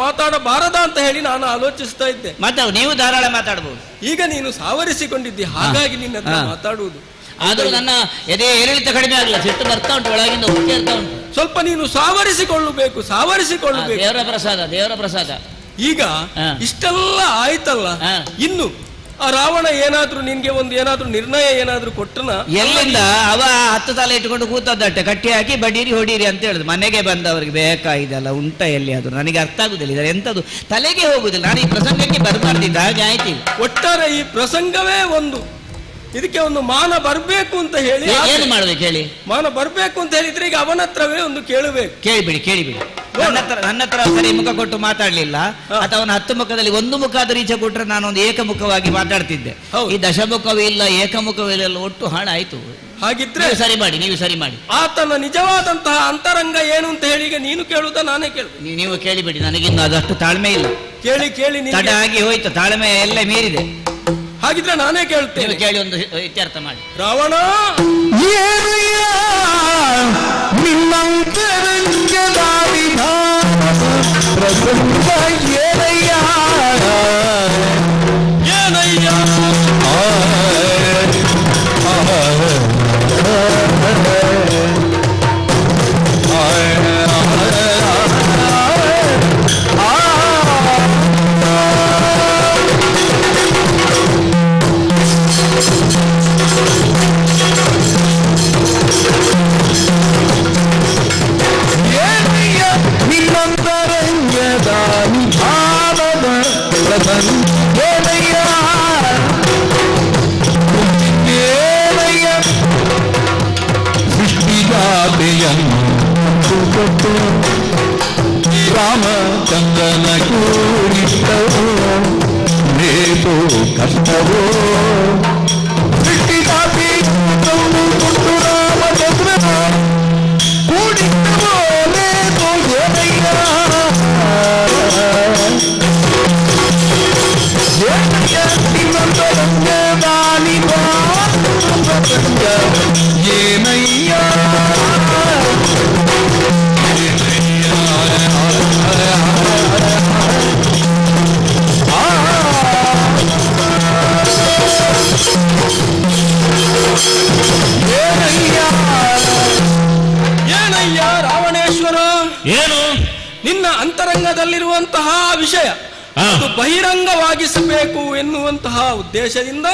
ಮಾತಾಡಬಾರದಾ ಅಂತ ಹೇಳಿ ನಾನು ಆಲೋಚಿಸ್ತಾ ಇದ್ದೆ. ನೀವು ಧಾರಾಳ ಮಾತಾಡಬಹುದು. ಈಗ ನೀನು ಸಾವರಿಸಿಕೊಂಡಿದ್ದಿ, ಹಾಗಾಗಿ ನಿನ್ನ ಮಾತಾಡುವುದು. ಆದ್ರೂ ನನ್ನ ಎದೆ ಏರಿಳಿತ ಕಡಿಮೆ ಆಗಲ್ಲ, ಸಿಟ್ಟು ಬರ್ತಾ ಉಂಟು, ಒಳಗಿಂದ ಉಂಟು. ಸ್ವಲ್ಪ ನೀನು ಸಾವರಿಸಿಕೊಳ್ಳಬೇಕು. ದೇವರ ಪ್ರಸಾದ, ದೇವರ ಪ್ರಸಾದ. ಈಗ ಇಷ್ಟೆಲ್ಲ ಆಯ್ತಲ್ಲ, ಇನ್ನು ಆ ರಾವಣ ಏನಾದ್ರೂ ನಿನ್ಗೆ ಏನಾದ್ರೂ ನಿರ್ಣಯ ಏನಾದ್ರೂ ಕೊಟ್ಟನ? ಎಲ್ಲಿಂದ ಅವ 10 ತಲೆ ಇಟ್ಕೊಂಡು ಕೂತದ್ದಟ್ಟೆ, ಕಟ್ಟಿ ಹಾಕಿ ಬಡೀರಿ ಹೊಡೀರಿ ಅಂತ ಹೇಳುದು. ಮನೆಗೆ ಬಂದವರಿಗೆ ಬೇಕಾಗಿದಲ್ಲ, ಉಂಟ ಎಲ್ಲಿ ಅದು ನನಗೆ ಅರ್ಥ ಆಗುದಿಲ್ಲ. ಇದರ ಎಂತದ್ದು ತಲೆಗೆ ಹೋಗುದಿಲ್ಲ. ನಾನು ಈ ಪ್ರಸಂಗಕ್ಕೆ ಬರಬಾರ್ದಿದ್ದ ಹಾಗೆ ಆಯ್ತು. ಒಟ್ಟಾರೆ ಈ ಪ್ರಸಂಗವೇ ಇದಕ್ಕೆ ಒಂದು ಮಾನ ಬರ್ಬೇಕು ಅಂತ ಹೇಳಿ ಏನು ಮಾಡ್ಬೇಕು ಹೇಳಿ? ಮಾನ ಬರ್ಬೇಕು ಅಂತ ಹೇಳಿದ್ರೆ ಈಗ ಅವನ ಹತ್ರವೇ ಒಂದು ಕೇಳಬೇಕು. ಕೇಳಿಬಿಡಿ. ನನ್ನ ಹತ್ರ ಸರಿ ಮುಖ ಕೊಟ್ಟು ಮಾತಾಡ್ಲಿಲ್ಲ, ಅಥವಾ ಅವನ 10 ಮುಖದಲ್ಲಿ ಒಂದು ಮುಖ ಆದ ರೀಚೆ ಕೊಟ್ರೆ ನಾನೊಂದು ಏಕಮುಖವಾಗಿ ಮಾತಾಡ್ತಿದ್ದೆ. ಈ ದಶಮುಖವೇ ಇಲ್ಲ, ಏಕಮುಖವೇ ಇಲ್ಲ, ಒಟ್ಟು ಹಾಳಾಯ್ತು. ಹಾಗಿದ್ರೆ ನೀವು ಸರಿ ಮಾಡಿ. ಆತನ ನಿಜವಾದಂತಹ ಅಂತರಂಗ ಏನು ಅಂತ ಹೇಳಿ ಈಗ ನೀನು ಕೇಳುವುದ ನಾನೇ ಕೇಳು? ನೀವು ಕೇಳಿಬಿಡಿ, ನನಗಿನ್ನು ಅದಷ್ಟು ತಾಳ್ಮೆ ಇಲ್ಲ. ಕೇಳಿ ತಡ ಆಗಿ ಹೋಯ್ತು, ತಾಳ್ಮೆ ಎಲ್ಲ ಮೀರಿದೆ. ಹಾಗಿದ್ರೆ ನಾನೇ ಕೇಳ್ತೇನೆ, ಕೇಳಿ ಒಂದು ಇತ್ಯರ್ಥ ಮಾಡಿ. ರಾವಣ, ರಾಮಚಂದ್ರನ ಕೂಡಿಟ್ಟವು ನೇತು ಕಷ್ಟವೋ ಸೃಷ್ಟಿದಾಪಿ ಕೊಟ್ಟು ರಾಮಚಂದ್ರನ ಕೂಡಿಟ್ಟವೋ ನೇತು ಏನಯ್ಯ ನಿನ್ನ ಅಂತರಂಗದಲ್ಲಿರುವಂತಹ ವಿಷಯ ಅದು ಬಹಿರಂಗವಾಗಿಸಬೇಕು ಎನ್ನುವಂತಹ ಉದ್ದೇಶದಿಂದ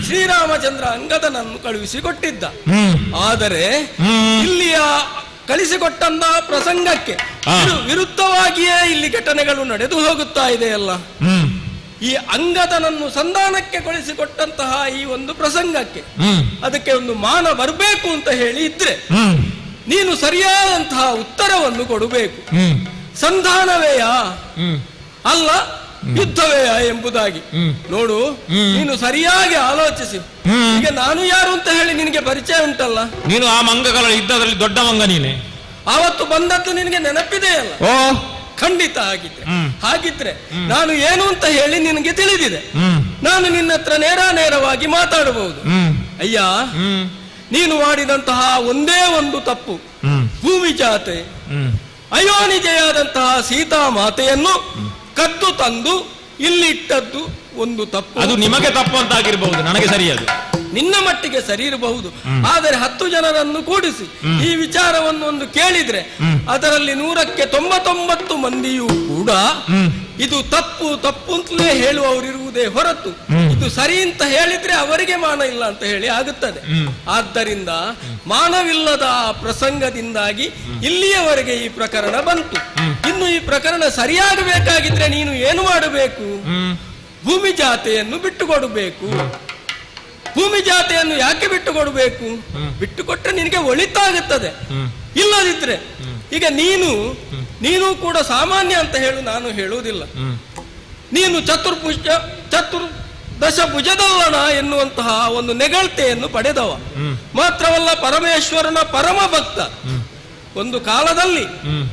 ಶ್ರೀರಾಮಚಂದ್ರ ಅಂಗದನನ್ನು ಕಳುಹಿಸಿಕೊಟ್ಟಿದ್ದ. ಆದರೆ ಇಲ್ಲಿಯ ಕಳಿಸಿಕೊಟ್ಟಂತಹ ಪ್ರಸಂಗಕ್ಕೆ ವಿರುದ್ಧವಾಗಿಯೇ ಇಲ್ಲಿ ಘಟನೆಗಳು ನಡೆದು ಹೋಗುತ್ತಾ ಇದೆಯಲ್ಲ. ಈ ಅಂಗದನನ್ನು ಸಂಧಾನಕ್ಕೆ ಕಳಿಸಿಕೊಟ್ಟಂತಹ ಈ ಒಂದು ಪ್ರಸಂಗಕ್ಕೆ ಅದಕ್ಕೆ ಒಂದು ಮಾನ ಬರಬೇಕು ಅಂತ ಹೇಳಿ ಇದ್ರೆ ನೀನು ಸರಿಯಾದಂತಹ ಉತ್ತರವನ್ನು ಕೊಡಬೇಕು. ಸಂಧಾನವೇಯಾ ಅಲ್ಲ ಯುದ್ಧವೇಯಾ ಎಂಬುದಾಗಿ ನೋಡು. ನೀನು ಸರಿಯಾಗಿ ಆಲೋಚಿಸಿ. ಈಗ ನಾನು ಯಾರು ಅಂತ ಹೇಳಿ ನಿನಗೆ ಪರಿಚಯ ಉಂಟಲ್ಲ. ನೀನು ಆ ಮಂಗಗಳ ಯುದ್ಧದಲ್ಲಿ ದೊಡ್ಡ ಮಂಗ ನೀನೆ. ಆವತ್ತು ಬಂದದ್ದು ನಿನಗೆ ನೆನಪಿದೆಯಲ್ಲ. ಖಂಡಿತ ಹಾಗಿದ್ರೆ ನಾನು ಏನು ಅಂತ ಹೇಳಿ ನಿನಗೆ ತಿಳಿದಿದೆ. ನಾನು ನಿನ್ನ ಹತ್ರ ನೇರವಾಗಿ ಮಾತಾಡಬಹುದು. ಅಯ್ಯ, ನೀನು ಮಾಡಿದಂತಹ ಒಂದೇ ಒಂದು ತಪ್ಪು, ಭೂಮಿ ಜಾತೆ ಅಯೋನಿಜೆಯಾದಂತಹ ಸೀತಾ ಮಾತೆಯನ್ನು ಕದ್ದು ತಂದು ಇಲ್ಲಿಟ್ಟದ್ದು ಒಂದು ತಪ್ಪು. ಅದು ನಿಮಗೆ ತಪ್ಪು ಅಂತ ಆಗಿರಬಹುದು, ನನಗೆ ಸರಿಯದು. ನಿನ್ನ ಮಟ್ಟಿಗೆ ಸರಿ ಇರಬಹುದು. ಆದರೆ 10 ಜನರನ್ನು ಕೂಡಿಸಿ ಈ ವಿಚಾರವನ್ನು ಒಂದು ಕೇಳಿದ್ರೆ ಅದರಲ್ಲಿ 100ಕ್ಕೆ 99 ಮಂದಿಯೂ ಕೂಡ ಇದು ತಪ್ಪು ತಪ್ಪು ಅಂತಲೇ ಹೇಳುವವರಿರುವುದೇ ಹೊರತು ಇದು ಸರಿ ಅಂತ ಹೇಳಿದ್ರೆ ಅವರಿಗೆ ಮಾನ ಇಲ್ಲ ಅಂತ ಹೇಳಿ ಆಗುತ್ತದೆ. ಆದ್ದರಿಂದ ಮಾನವಿಲ್ಲದ ಆ ಪ್ರಸಂಗದಿಂದಾಗಿ ಇಲ್ಲಿಯವರೆಗೆ ಈ ಪ್ರಕರಣ ಬಂತು. ಇನ್ನು ಈ ಪ್ರಕರಣ ಸರಿಯಾಗಬೇಕಾಗಿದ್ರೆ ನೀನು ಏನು ಮಾಡಬೇಕು? ಭೂಮಿ ಜಾತೆಯನ್ನು ಬಿಟ್ಟುಕೊಡಬೇಕು. ಭೂಮಿ ಜಾತೆಯನ್ನು ಯಾಕೆ ಬಿಟ್ಟುಕೊಡಬೇಕು? ಬಿಟ್ಟುಕೊಟ್ರೆ ನಿನಗೆ ಒಳಿತಾಗುತ್ತದೆ. ಇಲ್ಲದಿದ್ರೆ ಈಗ ನೀನು ಕೂಡ ಸಾಮಾನ್ಯ ಅಂತ ಹೇಳು ನಾನು ಹೇಳುವುದಿಲ್ಲ. ನೀನು ಚತುರ್ದಶ ಭುಜದವನ ಎನ್ನುವಂತಹ ಒಂದು ನೆಗಳತೆಯನ್ನು ಪಡೆದವ. ಮಾತ್ರವಲ್ಲ, ಪರಮೇಶ್ವರನ ಪರಮ ಭಕ್ತ. ಒಂದು ಕಾಲದಲ್ಲಿ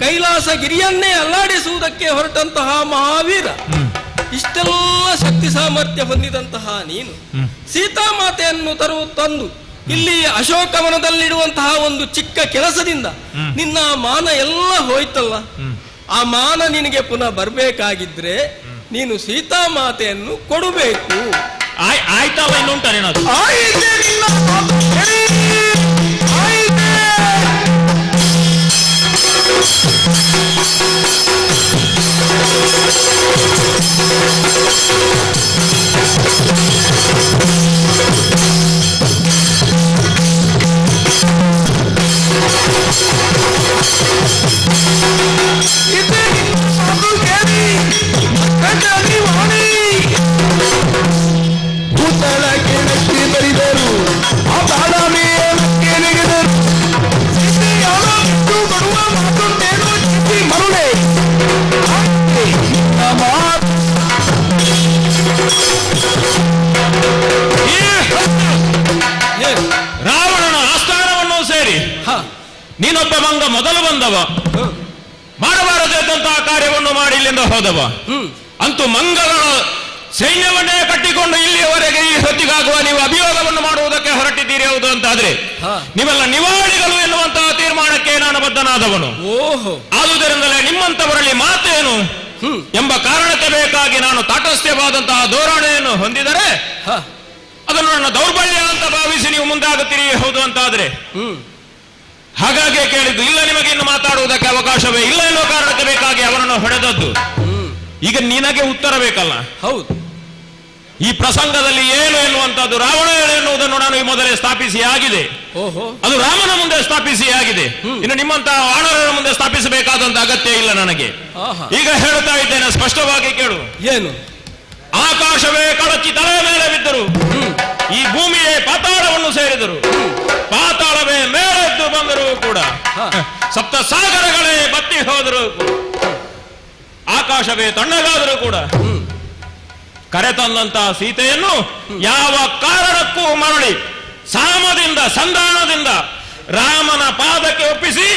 ಕೈಲಾಸಗಿರಿಯನ್ನೇ ಅಲ್ಲಾಡಿಸುವುದಕ್ಕೆ ಹೊರಟಂತಹ ಮಹಾವೀರ. ಇಷ್ಟೆಲ್ಲ ಶಕ್ತಿ ಸಾಮರ್ಥ್ಯ ಹೊಂದಿದಂತಹ ನೀನು ಸೀತಾಮಾತೆಯನ್ನು ತಂದು ಇಲ್ಲಿ ಅಶೋಕವನದಲ್ಲಿಡುವಂತಹ ಒಂದು ಚಿಕ್ಕ ಕೆಲಸದಿಂದ ನಿನ್ನ ಮಾನ ಎಲ್ಲ ಹೋಯ್ತಲ್ಲ. ಆ ಮಾನ ನಿನಗೆ ಪುನಃ ಬರಬೇಕಾಗಿದ್ರೆ ನೀನು ಸೀತಾಮಾತೆಯನ್ನು ಕೊಡಬೇಕು. ಆಯ್ತಲ್ಲ, ಇನ್ನುಂಟ ನೀನದು. ರಾವಣನ ಆಸ್ಥಾನವನ್ನು ಸೇರಿ ನೀನೊಬ್ಬ ಮಂಗ ಮೊದಲು ಬಂದವ, ಮಾಡಬಾರದಂತಹ ಕಾರ್ಯವನ್ನು ಮಾಡಿ ಇಲ್ಲಿಂದ ಹೋದವ. ಅಂತೂ ಮಂಗಗಳ ಸೈನ್ಯವನ್ನೇ ಕಟ್ಟಿಕೊಂಡು ಇಲ್ಲಿಯವರೆಗೆ ಈ ಹೊತ್ತಿಗಾಗುವ ನೀವು ಅಭಿಯೋಗವನ್ನು ಮಾಡುವುದಕ್ಕೆ ಹೊರಟಿದ್ದೀರಿ. ಹೌದು ಅಂತಾದ್ರೆ ನೀವೆಲ್ಲ ನಿವಾಳಿಗಳು ಎನ್ನುವಂತಹ ತೀರ್ಮಾನಕ್ಕೆ ನಾನು ಬದ್ಧನಾದವನು. ಆದುದರಿಂದಲೇ ನಿಮ್ಮಂತವರಲ್ಲಿ ಮಾತೇನು ಎಂಬ ಕಾರಣಕ್ಕೆ ಬೇಕಾಗಿ ನಾನು ತಾಟಸ್ಥ್ಯವಾದಂತಹ ಧೋರಣೆಯನ್ನು ಹೊಂದಿದರೆ ಅದನ್ನು ನನ್ನ ದೌರ್ಬಲ್ಯ ಅಂತ ಭಾವಿಸಿ ನೀವು ಮುಂದಾಗುತ್ತೀರಿ. ಹೌದು ಅಂತಾದ್ರೆ ಹಾಗಾಗಿ ಕೇಳಿದ್ದು. ಇಲ್ಲ, ನಿಮಗೆ ಇನ್ನು ಮಾತಾಡುವುದಕ್ಕೆ ಅವಕಾಶವೇ ಇಲ್ಲ ಎನ್ನುವ ಕಾರಣಕ್ಕೆ ಬೇಕಾಗಿ ಅವರನ್ನು ಹೊಡೆದದ್ದು. ಈಗ ನಿನಗೆ ಉತ್ತರ ಬೇಕಲ್ಲ. ಹೌದು, ಈ ಪ್ರಸಂಗದಲ್ಲಿ ಏನು ಎನ್ನುವಂತದ್ದು ರಾವಣ ಎನ್ನುವುದನ್ನು ನಾನು ಈ ಮೊದಲೇ ಸ್ಥಾಪಿಸಿ ಆಗಿದೆ. ಅದು ರಾಮನ ಮುಂದೆ ಸ್ಥಾಪಿಸಿ ಆಗಿದೆ. ಇನ್ನು ನಿಮ್ಮಂತಹ ವಾನರರ ಮುಂದೆ ಸ್ಥಾಪಿಸಬೇಕಾದಂತ ಅಗತ್ಯ ಇಲ್ಲ ನನಗೆ. ಈಗ ಹೇಳ್ತಾ ಇದ್ದೇನೆ, ಸ್ಪಷ್ಟವಾಗಿ ಕೇಳು. ಏನು? ಆಕಾಶವೇ ಕಳಚಿ ತಲೆಯ ಮೇಲೆ ಬಿದ್ದರು, ಈ ಭೂಮಿಯೇ ಪಾತಾಳವನ್ನು ಸೇರಿದರು, ಪಾತಾಳವೇ ಮೇಲೆದ್ದು ಬಂದರೂ ಕೂಡ, ಸಪ್ತ ಸಾಗರಗಳೇ ಬತ್ತಿ ಹೋದರೂ, ಆಕಾಶವೇ ತಣ್ಣಗಾದರೂ ಕೂಡ ಕರೆತಂದಂತಹ ಸೀತೆಯನ್ನು ಯಾವ ಕಾರಣಕ್ಕೂ ಮರಳಿ ಸಾಮದಿಂದ ಸಂಧಾನದಿಂದ ರಾಮನ ಪಾದಕ್ಕೆ ಒಪ್ಪಿಸಿ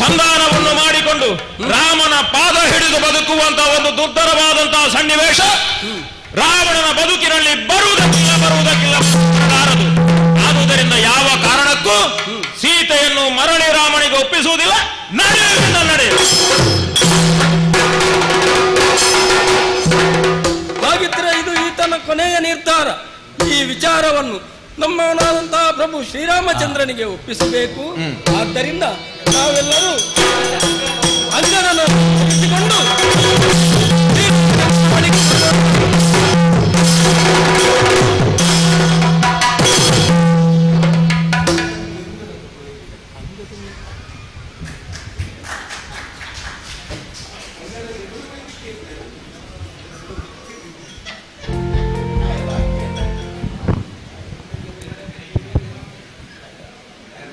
ಸಂಧಾನವನ್ನು ಮಾಡಿಕೊಂಡು ರಾಮನ ಪಾದ ಹಿಡಿದು ಬದುಕುವಂತಹ ಒಂದು ದುರ್ಧರವಾದಂತಹ ಸನ್ನಿವೇಶ ರಾವಣನ ಬದುಕಿನಲ್ಲಿ ಬರುವುದಕ್ಕಿಲ್ಲ. ಆದುದರಿಂದ ಯಾವ ಕಾರಣಕ್ಕೂ ಸೀತೆಯನ್ನು ಮರಳಿ ರಾಮನಿಗೆ ಒಪ್ಪಿಸುವುದಿಲ್ಲ. ನಡೆ. ಹಾಗಿದ್ರೆ ಇದು ಈತನ ಕೊನೆಯ ನಿರ್ಧಾರ. ಈ ವಿಚಾರವನ್ನು ನಮ್ಮನಾದಂತಹ ಪ್ರಭು ಶ್ರೀರಾಮಚಂದ್ರನಿಗೆ ಒಪ್ಪಿಸಬೇಕು. ಆದ್ದರಿಂದ ನಾವೆಲ್ಲರೂ ಅಂಜನನ್ನು ಇರಿಸಿಕೊಂಡು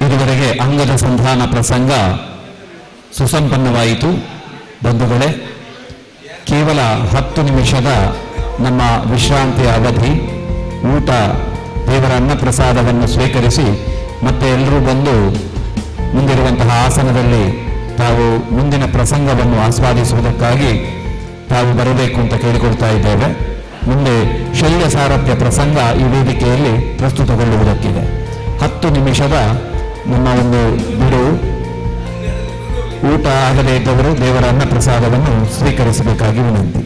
ಇದುವರೆಗೆ ಅಂಗದ ಸಂಧಾನ ಪ್ರಸಂಗ ಸುಸಂಪನ್ನವಾಯಿತು. ಬಂಧುಗಳೇ, ಕೇವಲ 10 ನಿಮಿಷದ ನಮ್ಮ ವಿಶ್ರಾಂತಿಯ ಅವಧಿ, ಊಟ, ದೇವರ ಅನ್ನಪ್ರಸಾದವನ್ನು ಸ್ವೀಕರಿಸಿ ಮತ್ತೆ ಎಲ್ಲರೂ ಬಂದು ಮುಂದಿರುವಂತಹ ಆಸನದಲ್ಲಿ ತಾವು ಮುಂದಿನ ಪ್ರಸಂಗವನ್ನು ಆಸ್ವಾದಿಸುವುದಕ್ಕಾಗಿ ತಾವು ಬರಬೇಕು ಅಂತ ಕೇಳಿಕೊಳ್ತಾ ಇದ್ದೇವೆ. ಮುಂದೆ ಶೈಲ ಸಾರಥ್ಯ ಪ್ರಸಂಗ ಈ ವೇದಿಕೆಯಲ್ಲಿ ಪ್ರಸ್ತುತಗೊಳ್ಳುವುದಕ್ಕಿದೆ. 10 ನಿಮಿಷದ ನಮ್ಮ ಒಂದು ಬಿಡು. ಊಟ ಆಗದೇ ಇದ್ದವರು ದೇವರ ಅನ್ನಪ್ರಸಾದವನ್ನು ಸ್ವೀಕರಿಸಬೇಕಾಗಿ ವಿನಂತಿ.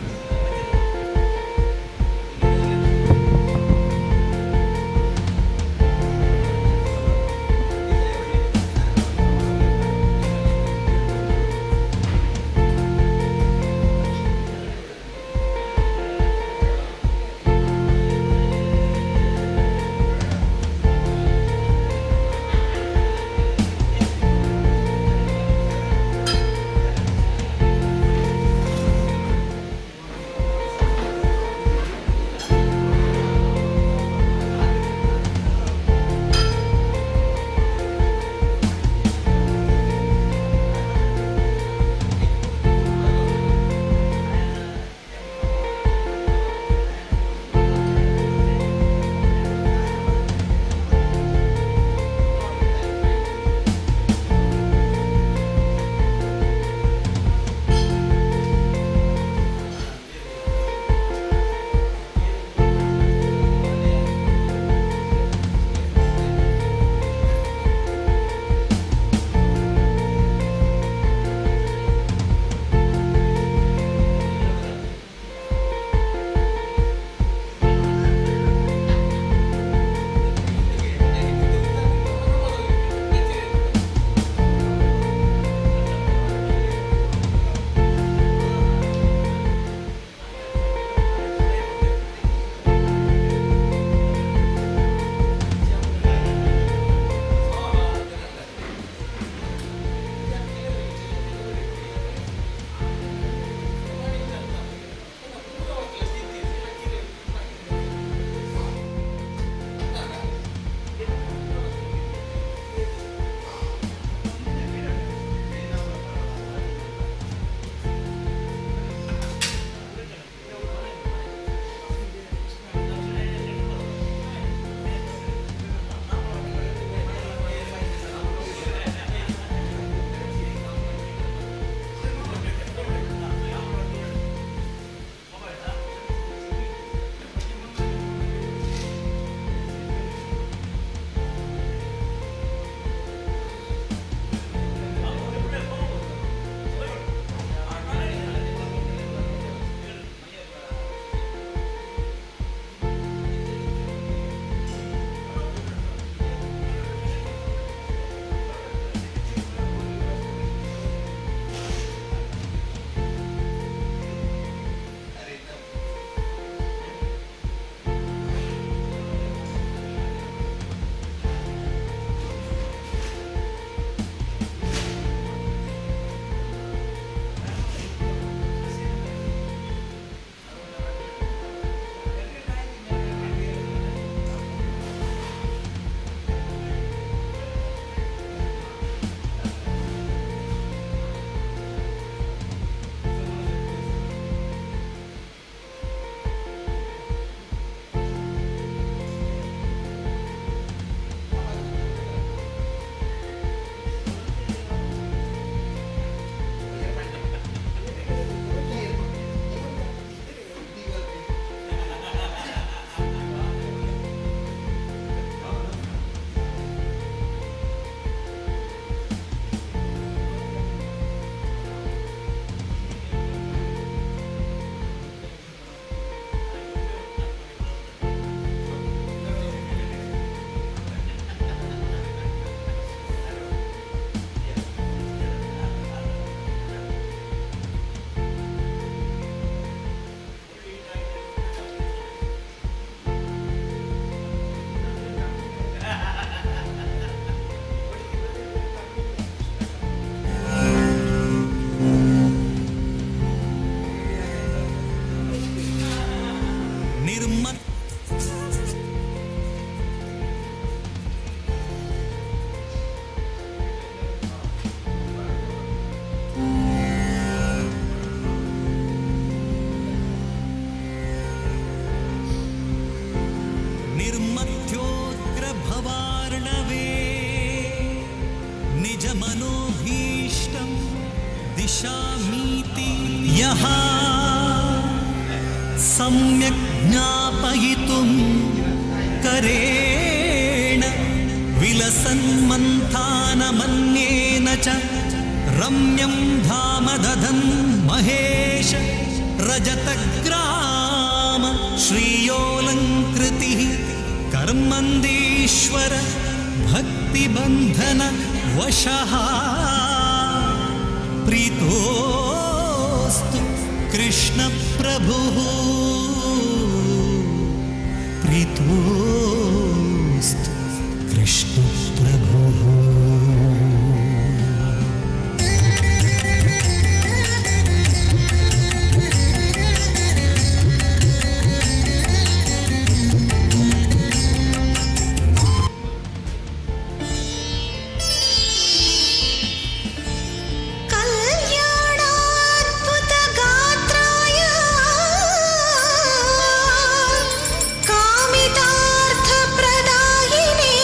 वक्ष्यामीति यः सम्यक् ज्ञापयितुं करेण विलसन्मन्थानमन्येन च रम्यं धाम ददन् महेश रजतग्राम श्रियोऽलङ्कृतिः कर्मन्दीश्वर भक्तिबन्धन वशः प्रीतोऽस्तु कृष्णप्रभुः प्रीतोऽस्तु कृष्णप्रभुः। कामितार्थप्रदायिने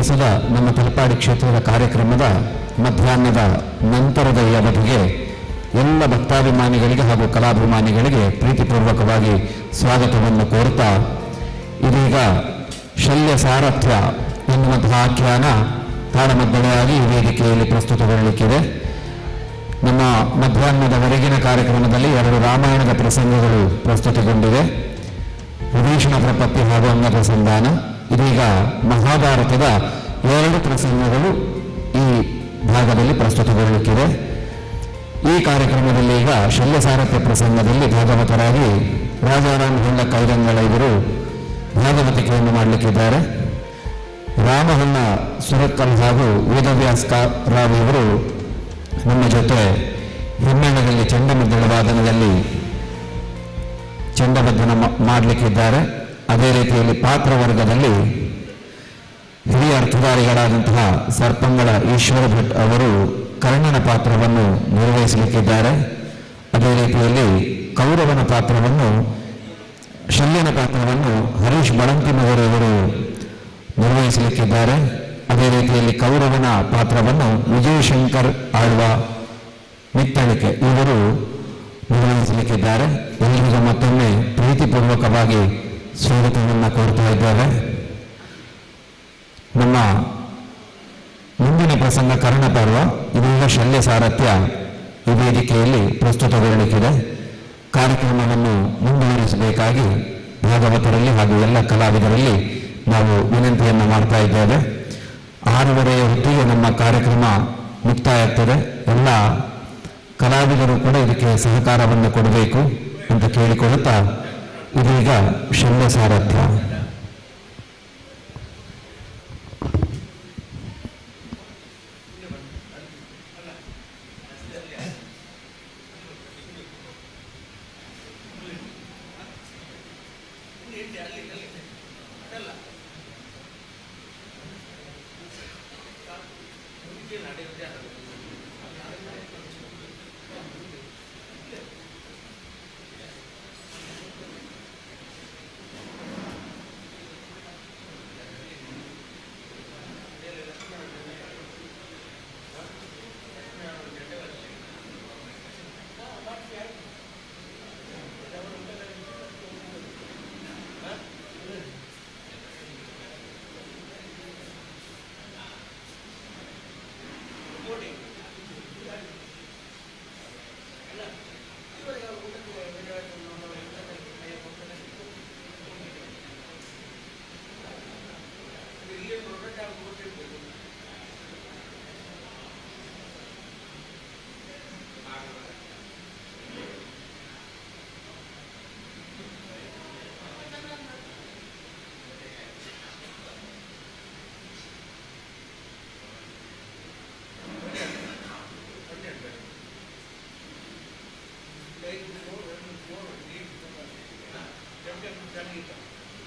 ದಿವಸದ ನಮ್ಮ ತಲಪಾಡಿ ಕ್ಷೇತ್ರದ ಕಾರ್ಯಕ್ರಮದ ಮಧ್ಯಾಹ್ನದ ನಂತರದ ಈ ಅವಧಿಗೆ ಎಲ್ಲ ಭಕ್ತಾಭಿಮಾನಿಗಳಿಗೆ ಹಾಗೂ ಕಲಾಭಿಮಾನಿಗಳಿಗೆ ಪ್ರೀತಿಪೂರ್ವಕವಾಗಿ ಸ್ವಾಗತವನ್ನು ಕೋರ್ತಾ ಇದೀಗ ಶಲ್ಯ ಸಾರಥ್ಯ ಎನ್ನುವಂತಹ ಆಖ್ಯಾನ ತಾಳಮದ್ದಳೆಯಾಗಿ ಈ ವೇದಿಕೆಯಲ್ಲಿ ಪ್ರಸ್ತುತಗೊಳ್ಳಲಿಕ್ಕಿದೆ. ನಮ್ಮ ಮಧ್ಯಾಹ್ನದವರೆಗಿನ ಕಾರ್ಯಕ್ರಮದಲ್ಲಿ 2 ರಾಮಾಯಣದ ಪ್ರಸಂಗಗಳು ಪ್ರಸ್ತುತಗೊಂಡಿವೆ, ವಿಭೀಷಣ ಪ್ರಪತ್ತಿ ಹಾಗೂ ಅಂಗದ ಸಂಧಾನ. ಇದೀಗ ಮಹಾಭಾರತದ 2 ಪ್ರಸಂಗಗಳು ಈ ಭಾಗದಲ್ಲಿ ಪ್ರಸ್ತುತಗೊಳ್ಳಲಿಕ್ಕಿದೆ. ಈ ಕಾರ್ಯಕ್ರಮದಲ್ಲಿ ಈಗ ಶಲ್ಯ ಸಾರಥ್ಯ ಪ್ರಸಂಗದಲ್ಲಿ ಭಾಗವತರಾಗಿ ರಾಜಾರಾಮ್ ಹೊಳ್ಳ ಕೈರಂಗಳ ಇವರು ಭಾಗವತಿಕೆಯನ್ನು ಮಾಡಲಿಕ್ಕಿದ್ದಾರೆ. ರಾಮಹೊಳ್ಳ ಸುರಕ್ಕಲ್ ಹಾಗೂ ವೇದವ್ಯಾಸ್ ರಾವ್ ಇವರು ನಮ್ಮ ಜೊತೆ ಹಿಮ್ಮೇಳದಲ್ಲಿ ಚಂಡಮದ್ದಳ ವಾದನದಲ್ಲಿ ಚಂಡಮದ್ದನ ಮಾಡಲಿಕ್ಕಿದ್ದಾರೆ. ಅದೇ ರೀತಿಯಲ್ಲಿ ಪಾತ್ರವರ್ಗದಲ್ಲಿ ಹಿರಿಯ ಅರ್ಥಧಾರಿಗಳಾದಂತಹ ಸರ್ಪಂಗಳ ಈಶ್ವರ ಭಟ್ ಅವರು ಕರ್ಣನ ಪಾತ್ರವನ್ನು ನಿರ್ವಹಿಸಲಿಕ್ಕಿದ್ದಾರೆ. ಅದೇ ರೀತಿಯಲ್ಲಿ ಕೌರವನ ಪಾತ್ರವನ್ನು ಶಲ್ಯನ ಪಾತ್ರವನ್ನು ಹರೀಶ್ ಬಳಂತಿಮವರು ಇವರು ನಿರ್ವಹಿಸಲಿಕ್ಕಿದ್ದಾರೆ. ಅದೇ ರೀತಿಯಲ್ಲಿ ಕೌರವನ ಪಾತ್ರವನ್ನು ವಿಜಯಶಂಕರ್ ಆಳ್ವ ಮಿತ್ತಳಿಕೆ ಇವರು ನಿರ್ವಹಿಸಲಿಕ್ಕಿದ್ದಾರೆ. ಎಲ್ಲರಿಗೂ ಮತ್ತೊಮ್ಮೆ ಪ್ರೀತಿಪೂರ್ವಕವಾಗಿ ಸ್ವಾಗತವನ್ನು ಕೋರ್ತಾ ಇದ್ದೇವೆ. ನಮ್ಮ ಮುಂದಿನ ಪ್ರಸಂಗ ಕರ್ಣಪರ್ವ, ಇದೀಗ ಶಲ್ಯ ಸಾರಥ್ಯ ಈ ವೇದಿಕೆಯಲ್ಲಿ ಪ್ರಸ್ತುತಗೊಳ್ಳಲಿಕ್ಕಿದೆ. ಕಾರ್ಯಕ್ರಮವನ್ನು ಮುಂದುವರಿಸಬೇಕಾಗಿ ಭಾಗವತರಲ್ಲಿ ಹಾಗೂ ಎಲ್ಲ ಕಲಾವಿದರಲ್ಲಿ ನಾವು ವಿನಂತಿಯನ್ನು ಮಾಡ್ತಾ ಇದ್ದೇವೆ. 6:30 ಹೊತ್ತಿಗೆ ನಮ್ಮ ಕಾರ್ಯಕ್ರಮ ಮುಕ್ತಾಯ ಆಗ್ತದೆ. ಎಲ್ಲ ಕಲಾವಿದರು ಕೂಡ ಇದಕ್ಕೆ ಸಹಕಾರವನ್ನು ಕೊಡಬೇಕು ಅಂತ ಕೇಳಿಕೊಳ್ಳುತ್ತಾ ಇದೀಗ ಶಲ್ಯ ಸಾರಥ್ಯ.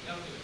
ಯಾವುದು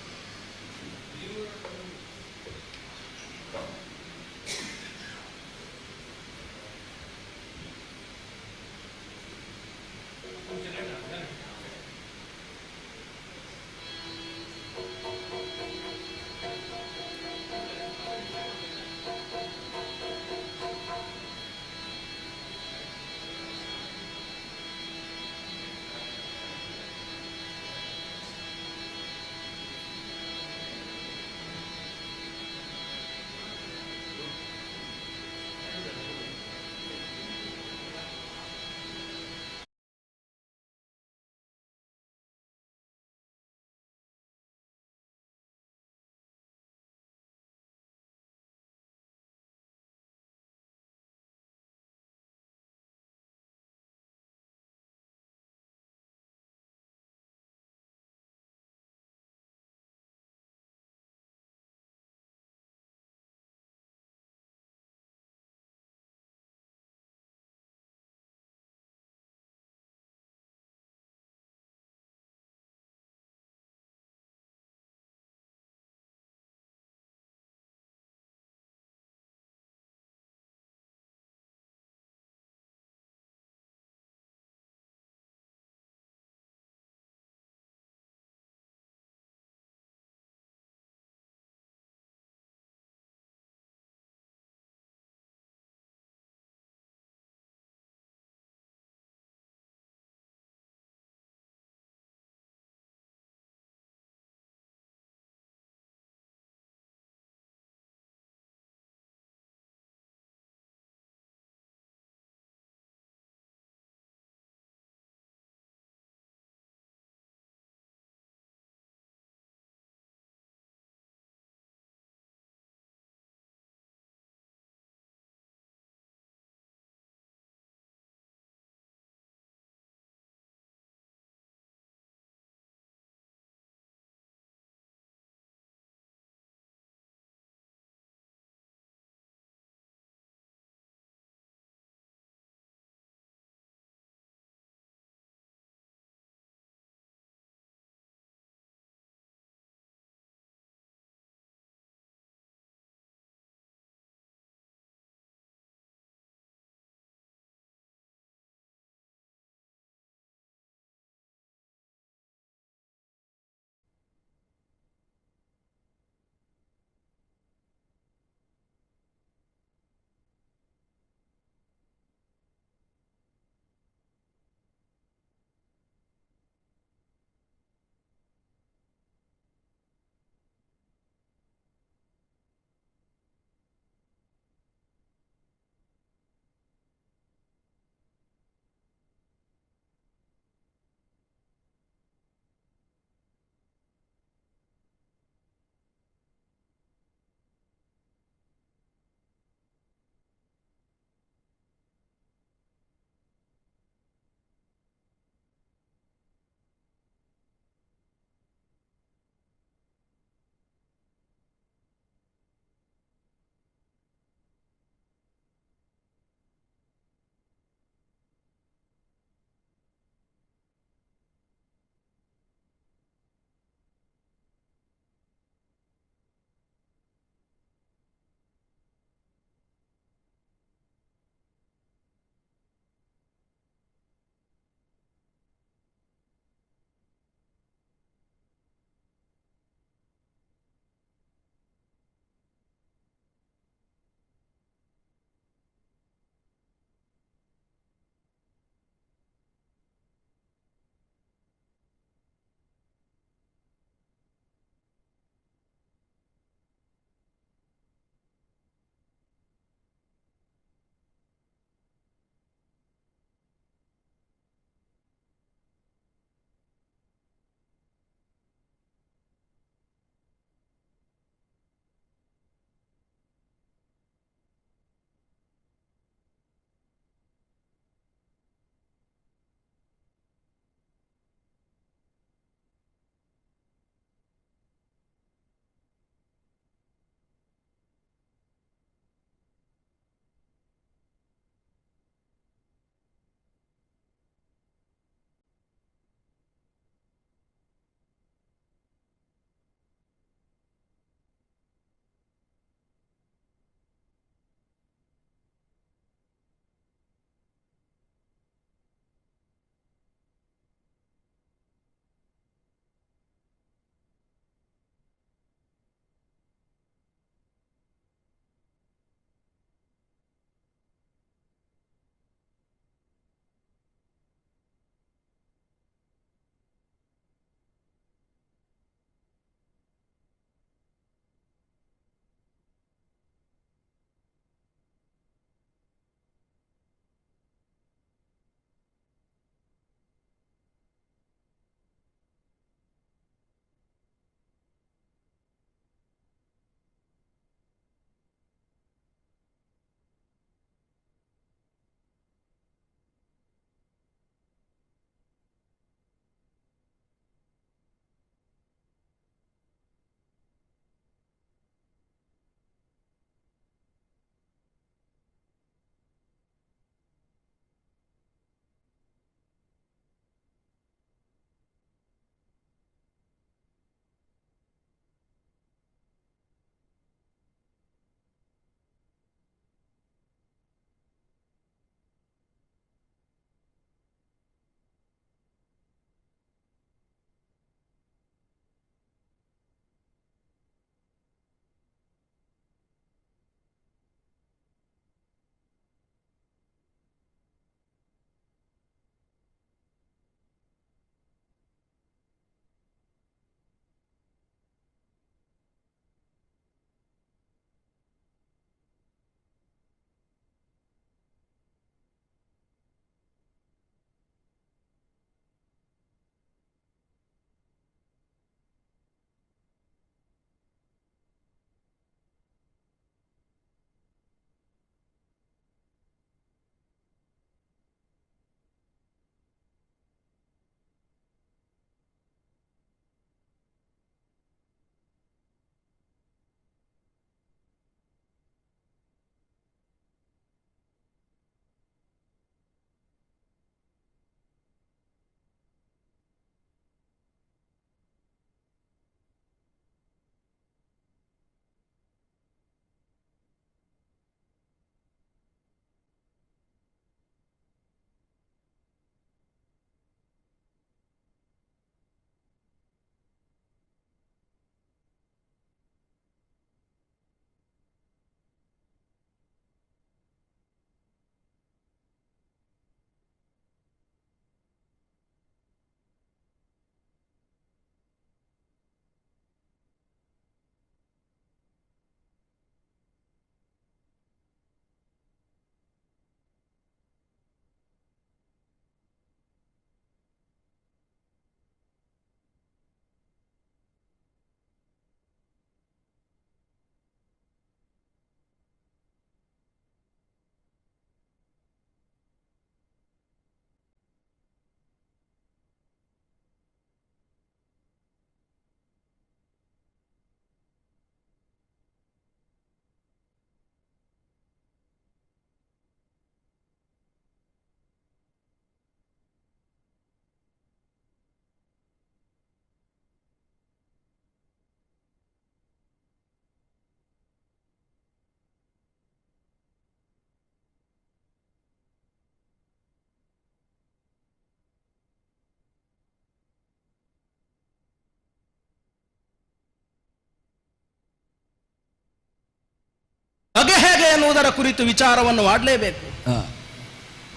ಬಗೆ ಹೇಗೆ ಎನ್ನುವುದರ ಕುರಿತು ವಿಚಾರವನ್ನು ಮಾಡಲೇಬೇಕು.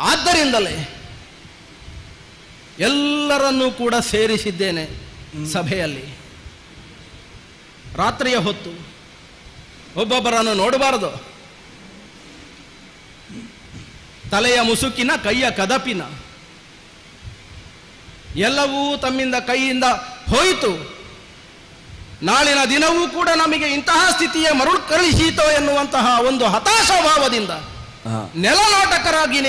ಆದ್ದರಿಂದಲೇ ಎಲ್ಲರನ್ನೂ ಕೂಡ ಸೇರಿಸಿದ್ದೇನೆ ಸಭೆಯಲ್ಲಿ. ರಾತ್ರಿಯ ಹೊತ್ತು ಒಬ್ಬೊಬ್ಬರನ್ನು ನೋಡಬಾರದು. ತಲೆಯ ಮುಸುಕಿನ, ಕೈಯ ಕದಪಿನ ಎಲ್ಲವೂ ತಮ್ಮಿಂದ ಕೈಯಿಂದ ಹೋಯಿತು. ನಾಳಿನ ದಿನವೂ ಕೂಡ ನಮಗೆ ಇಂತಹ ಸ್ಥಿತಿಯೇ ಮರುಕಳಿಸೀತೋ ಎನ್ನುವಂತಹ ಒಂದು ಹತಾಶಾಭಾವದಿಂದ ನೆಲನಾಟಕರಾಗಿ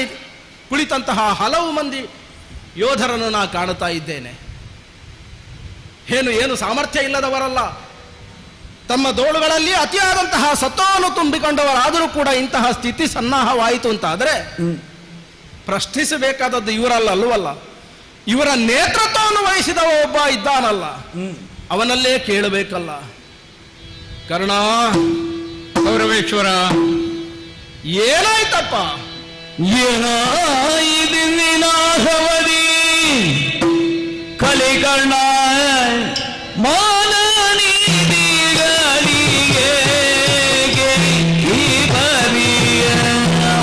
ಕುಳಿತಂತಹ ಹಲವು ಮಂದಿ ಯೋಧರನ್ನು ನಾ ಕಾಣುತ್ತಾ ಇದ್ದೇನೆ. ಏನು ಸಾಮರ್ಥ್ಯ ಇಲ್ಲದವರಲ್ಲ, ತಮ್ಮ ದೋಳುಗಳಲ್ಲಿ ಅತಿಯಾದಂತಹ ಸತ್ವವನ್ನು ತುಂಬಿಕೊಂಡವರಾದರೂ ಕೂಡ ಇಂತಹ ಸ್ಥಿತಿ ಸನ್ನಾಹವಾಯಿತು ಅಂತ ಆದರೆ ಪ್ರಶ್ನಿಸಬೇಕಾದದ್ದು ಇವರಲ್ಲವಲ್ಲ, ಇವರ ನೇತೃತ್ವವನ್ನು ವಹಿಸಿದವ ಒಬ್ಬ ಇದ್ದಾನಲ್ಲ, ಅವನಲ್ಲೇ ಕೇಳಬೇಕಲ್ಲ. ಕರ್ಣ, ಗೌರವೇಶ್ವರ, ಏನಾಯ್ತಪ್ಪ? ಏನಾಯಿದಿನಾಹವದಿ ಕಲಿಕರ್ಣ ಮಾನ ನೀಡಿಗಳಿಗೆ ಈ ಬರಿಯ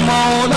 ಮೌನ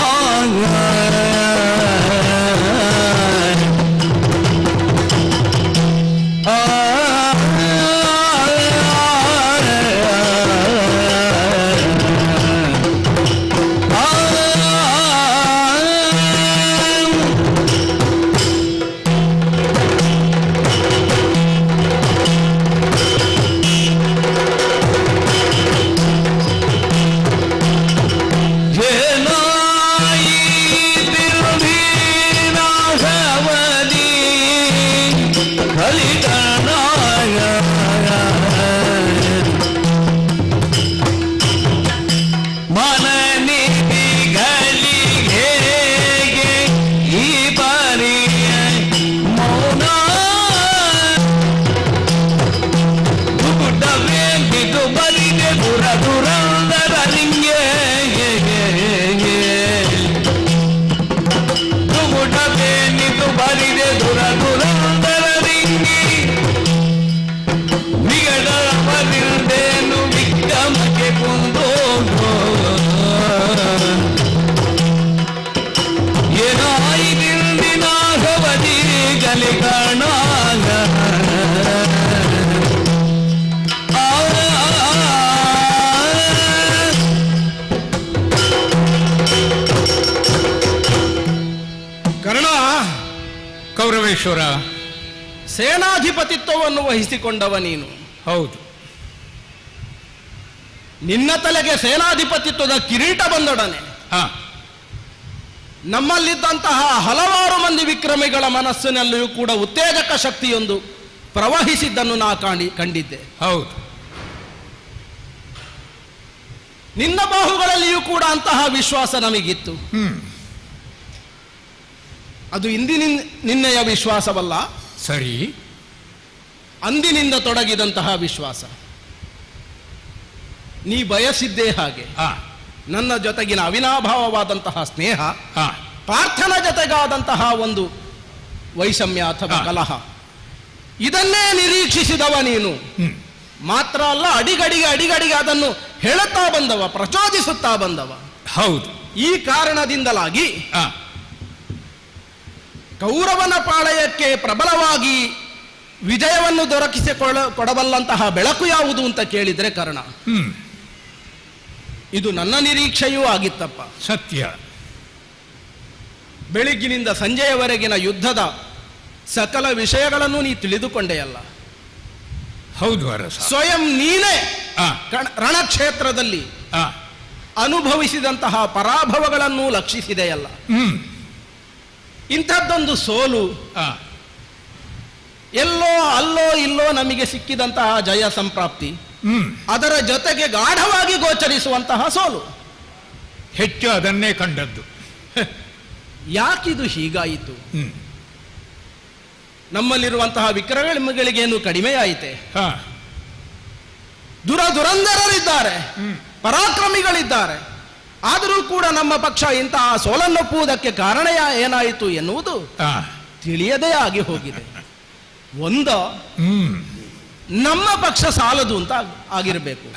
ಗೌರವೇಶ್ವರ, ಸೇನಾಧಿಪತಿತ್ವವನ್ನು ವಹಿಸಿಕೊಂಡವ ನೀನು. ಹೌದು. ನಿನ್ನ ತಲೆಗೆ ಸೇನಾಧಿಪತಿತ್ವದ ಕಿರೀಟ ಬಂದೊಡನೆ ನಮ್ಮಲ್ಲಿದ್ದಂತಹ ಹಲವಾರು ಮಂದಿ ವಿಕ್ರಮಿಗಳ ಮನಸ್ಸಿನಲ್ಲಿಯೂ ಕೂಡ ಉತ್ತೇಜಕ ಶಕ್ತಿಯೊಂದು ಪ್ರವಹಿಸಿದ್ದನ್ನು ನಾ ಕಂಡಿದ್ದೆ. ಹೌದು. ನಿನ್ನ ಬಾಹುಗಳಲ್ಲಿಯೂ ಕೂಡ ಅಂತಹ ವಿಶ್ವಾಸ ನಮಗಿತ್ತು. ಅದು ನಿನ್ನೆಯ ವಿಶ್ವಾಸವಲ್ಲ, ಸರಿ, ಅಂದಿನಿಂದ ತೊಡಗಿದಂತಹ ವಿಶ್ವಾಸ. ನೀ ಬಯಸಿದ್ದೇ ಹಾಗೆ. ನನ್ನ ಜೊತೆಗಿನ ಅವಿನಾಭಾವವಾದಂತಹ ಸ್ನೇಹ, ಪಾರ್ಥನ ಜೊತೆಗಾದಂತಹ ಒಂದು ವೈಷಮ್ಯ ಅಥವಾ ಕಲಹ, ಇದನ್ನೇ ನಿರೀಕ್ಷಿಸಿದವ ನೀನು. ಮಾತ್ರ ಅಲ್ಲ, ಅಡಿಗಡಿಗೆ ಅದನ್ನು ಹೇಳುತ್ತಾ ಬಂದವ, ಪ್ರಚೋದಿಸುತ್ತಾ ಬಂದವ. ಹೌದು. ಈ ಕಾರಣದಿಂದಲಾಗಿ ಕೌರವನ ಪಾಳಯಕ್ಕೆ ಪ್ರಬಲವಾಗಿ ವಿಜಯವನ್ನು ಕೊಡಬಲ್ಲಂತಹ ಬೆಳಕು ಯಾವುದು ಅಂತ ಕೇಳಿದ್ರೆ ಕರ್ಣ, ಇದು ನನ್ನ ನಿರೀಕ್ಷೆಯೂ ಆಗಿತ್ತಪ್ಪ. ಸತ್ಯ. ಬೆಳಿಗ್ಗಿನಿಂದ ಸಂಜೆಯವರೆಗಿನ ಯುದ್ಧದ ಸಕಲ ವಿಷಯಗಳನ್ನು ನೀ ತಿಳಿದುಕೊಂಡೆಯಲ್ಲ. ಹೌದು ಅರಸ. ಸ್ವಯಂ ನೀನೇ ರಣಕ್ಷೇತ್ರದಲ್ಲಿ ಅನುಭವಿಸಿದಂತಹ ಪರಾಭವಗಳನ್ನು ಲಕ್ಷಿಸಿದೆಯಲ್ಲ. ಇಂಥದ್ದೊಂದು ಸೋಲು, ಎಲ್ಲೋ ಅಲ್ಲೋ ಇಲ್ಲೋ ನಮಗೆ ಸಿಕ್ಕಿದಂತಹ ಜಯ ಸಂಪ್ರಾಪ್ತಿ, ಅದರ ಜೊತೆಗೆ ಗಾಢವಾಗಿ ಗೋಚರಿಸುವಂತಹ ಸೋಲು, ಹೆಚ್ಚು ಅದನ್ನೇ ಕಂಡದ್ದು. ಯಾಕಿದು ಹೀಗಾಯಿತು? ನಮ್ಮಲ್ಲಿರುವಂತಹ ವಿಕ್ರಮಗಳಿಗೇನು ಕಡಿಮೆಯಾಯಿತೆ? ದುರಂಧರರಿದ್ದಾರೆ, ಪರಾಕ್ರಮಿಗಳಿದ್ದಾರೆ. ಆದರೂ ಕೂಡ ನಮ್ಮ ಪಕ್ಷ ಇಂತಹ ಸೋಲನ್ನೊಪ್ಪುವುದಕ್ಕೆ ಕಾರಣ ಏನಾಯಿತು ಎನ್ನುವುದು ತಿಳಿಯದೇ ಆಗಿ ಹೋಗಿದೆ. ನಮ್ಮ ಪಕ್ಷ ಸಾಲದು ಅಂತ ಆಗಿರಬೇಕು.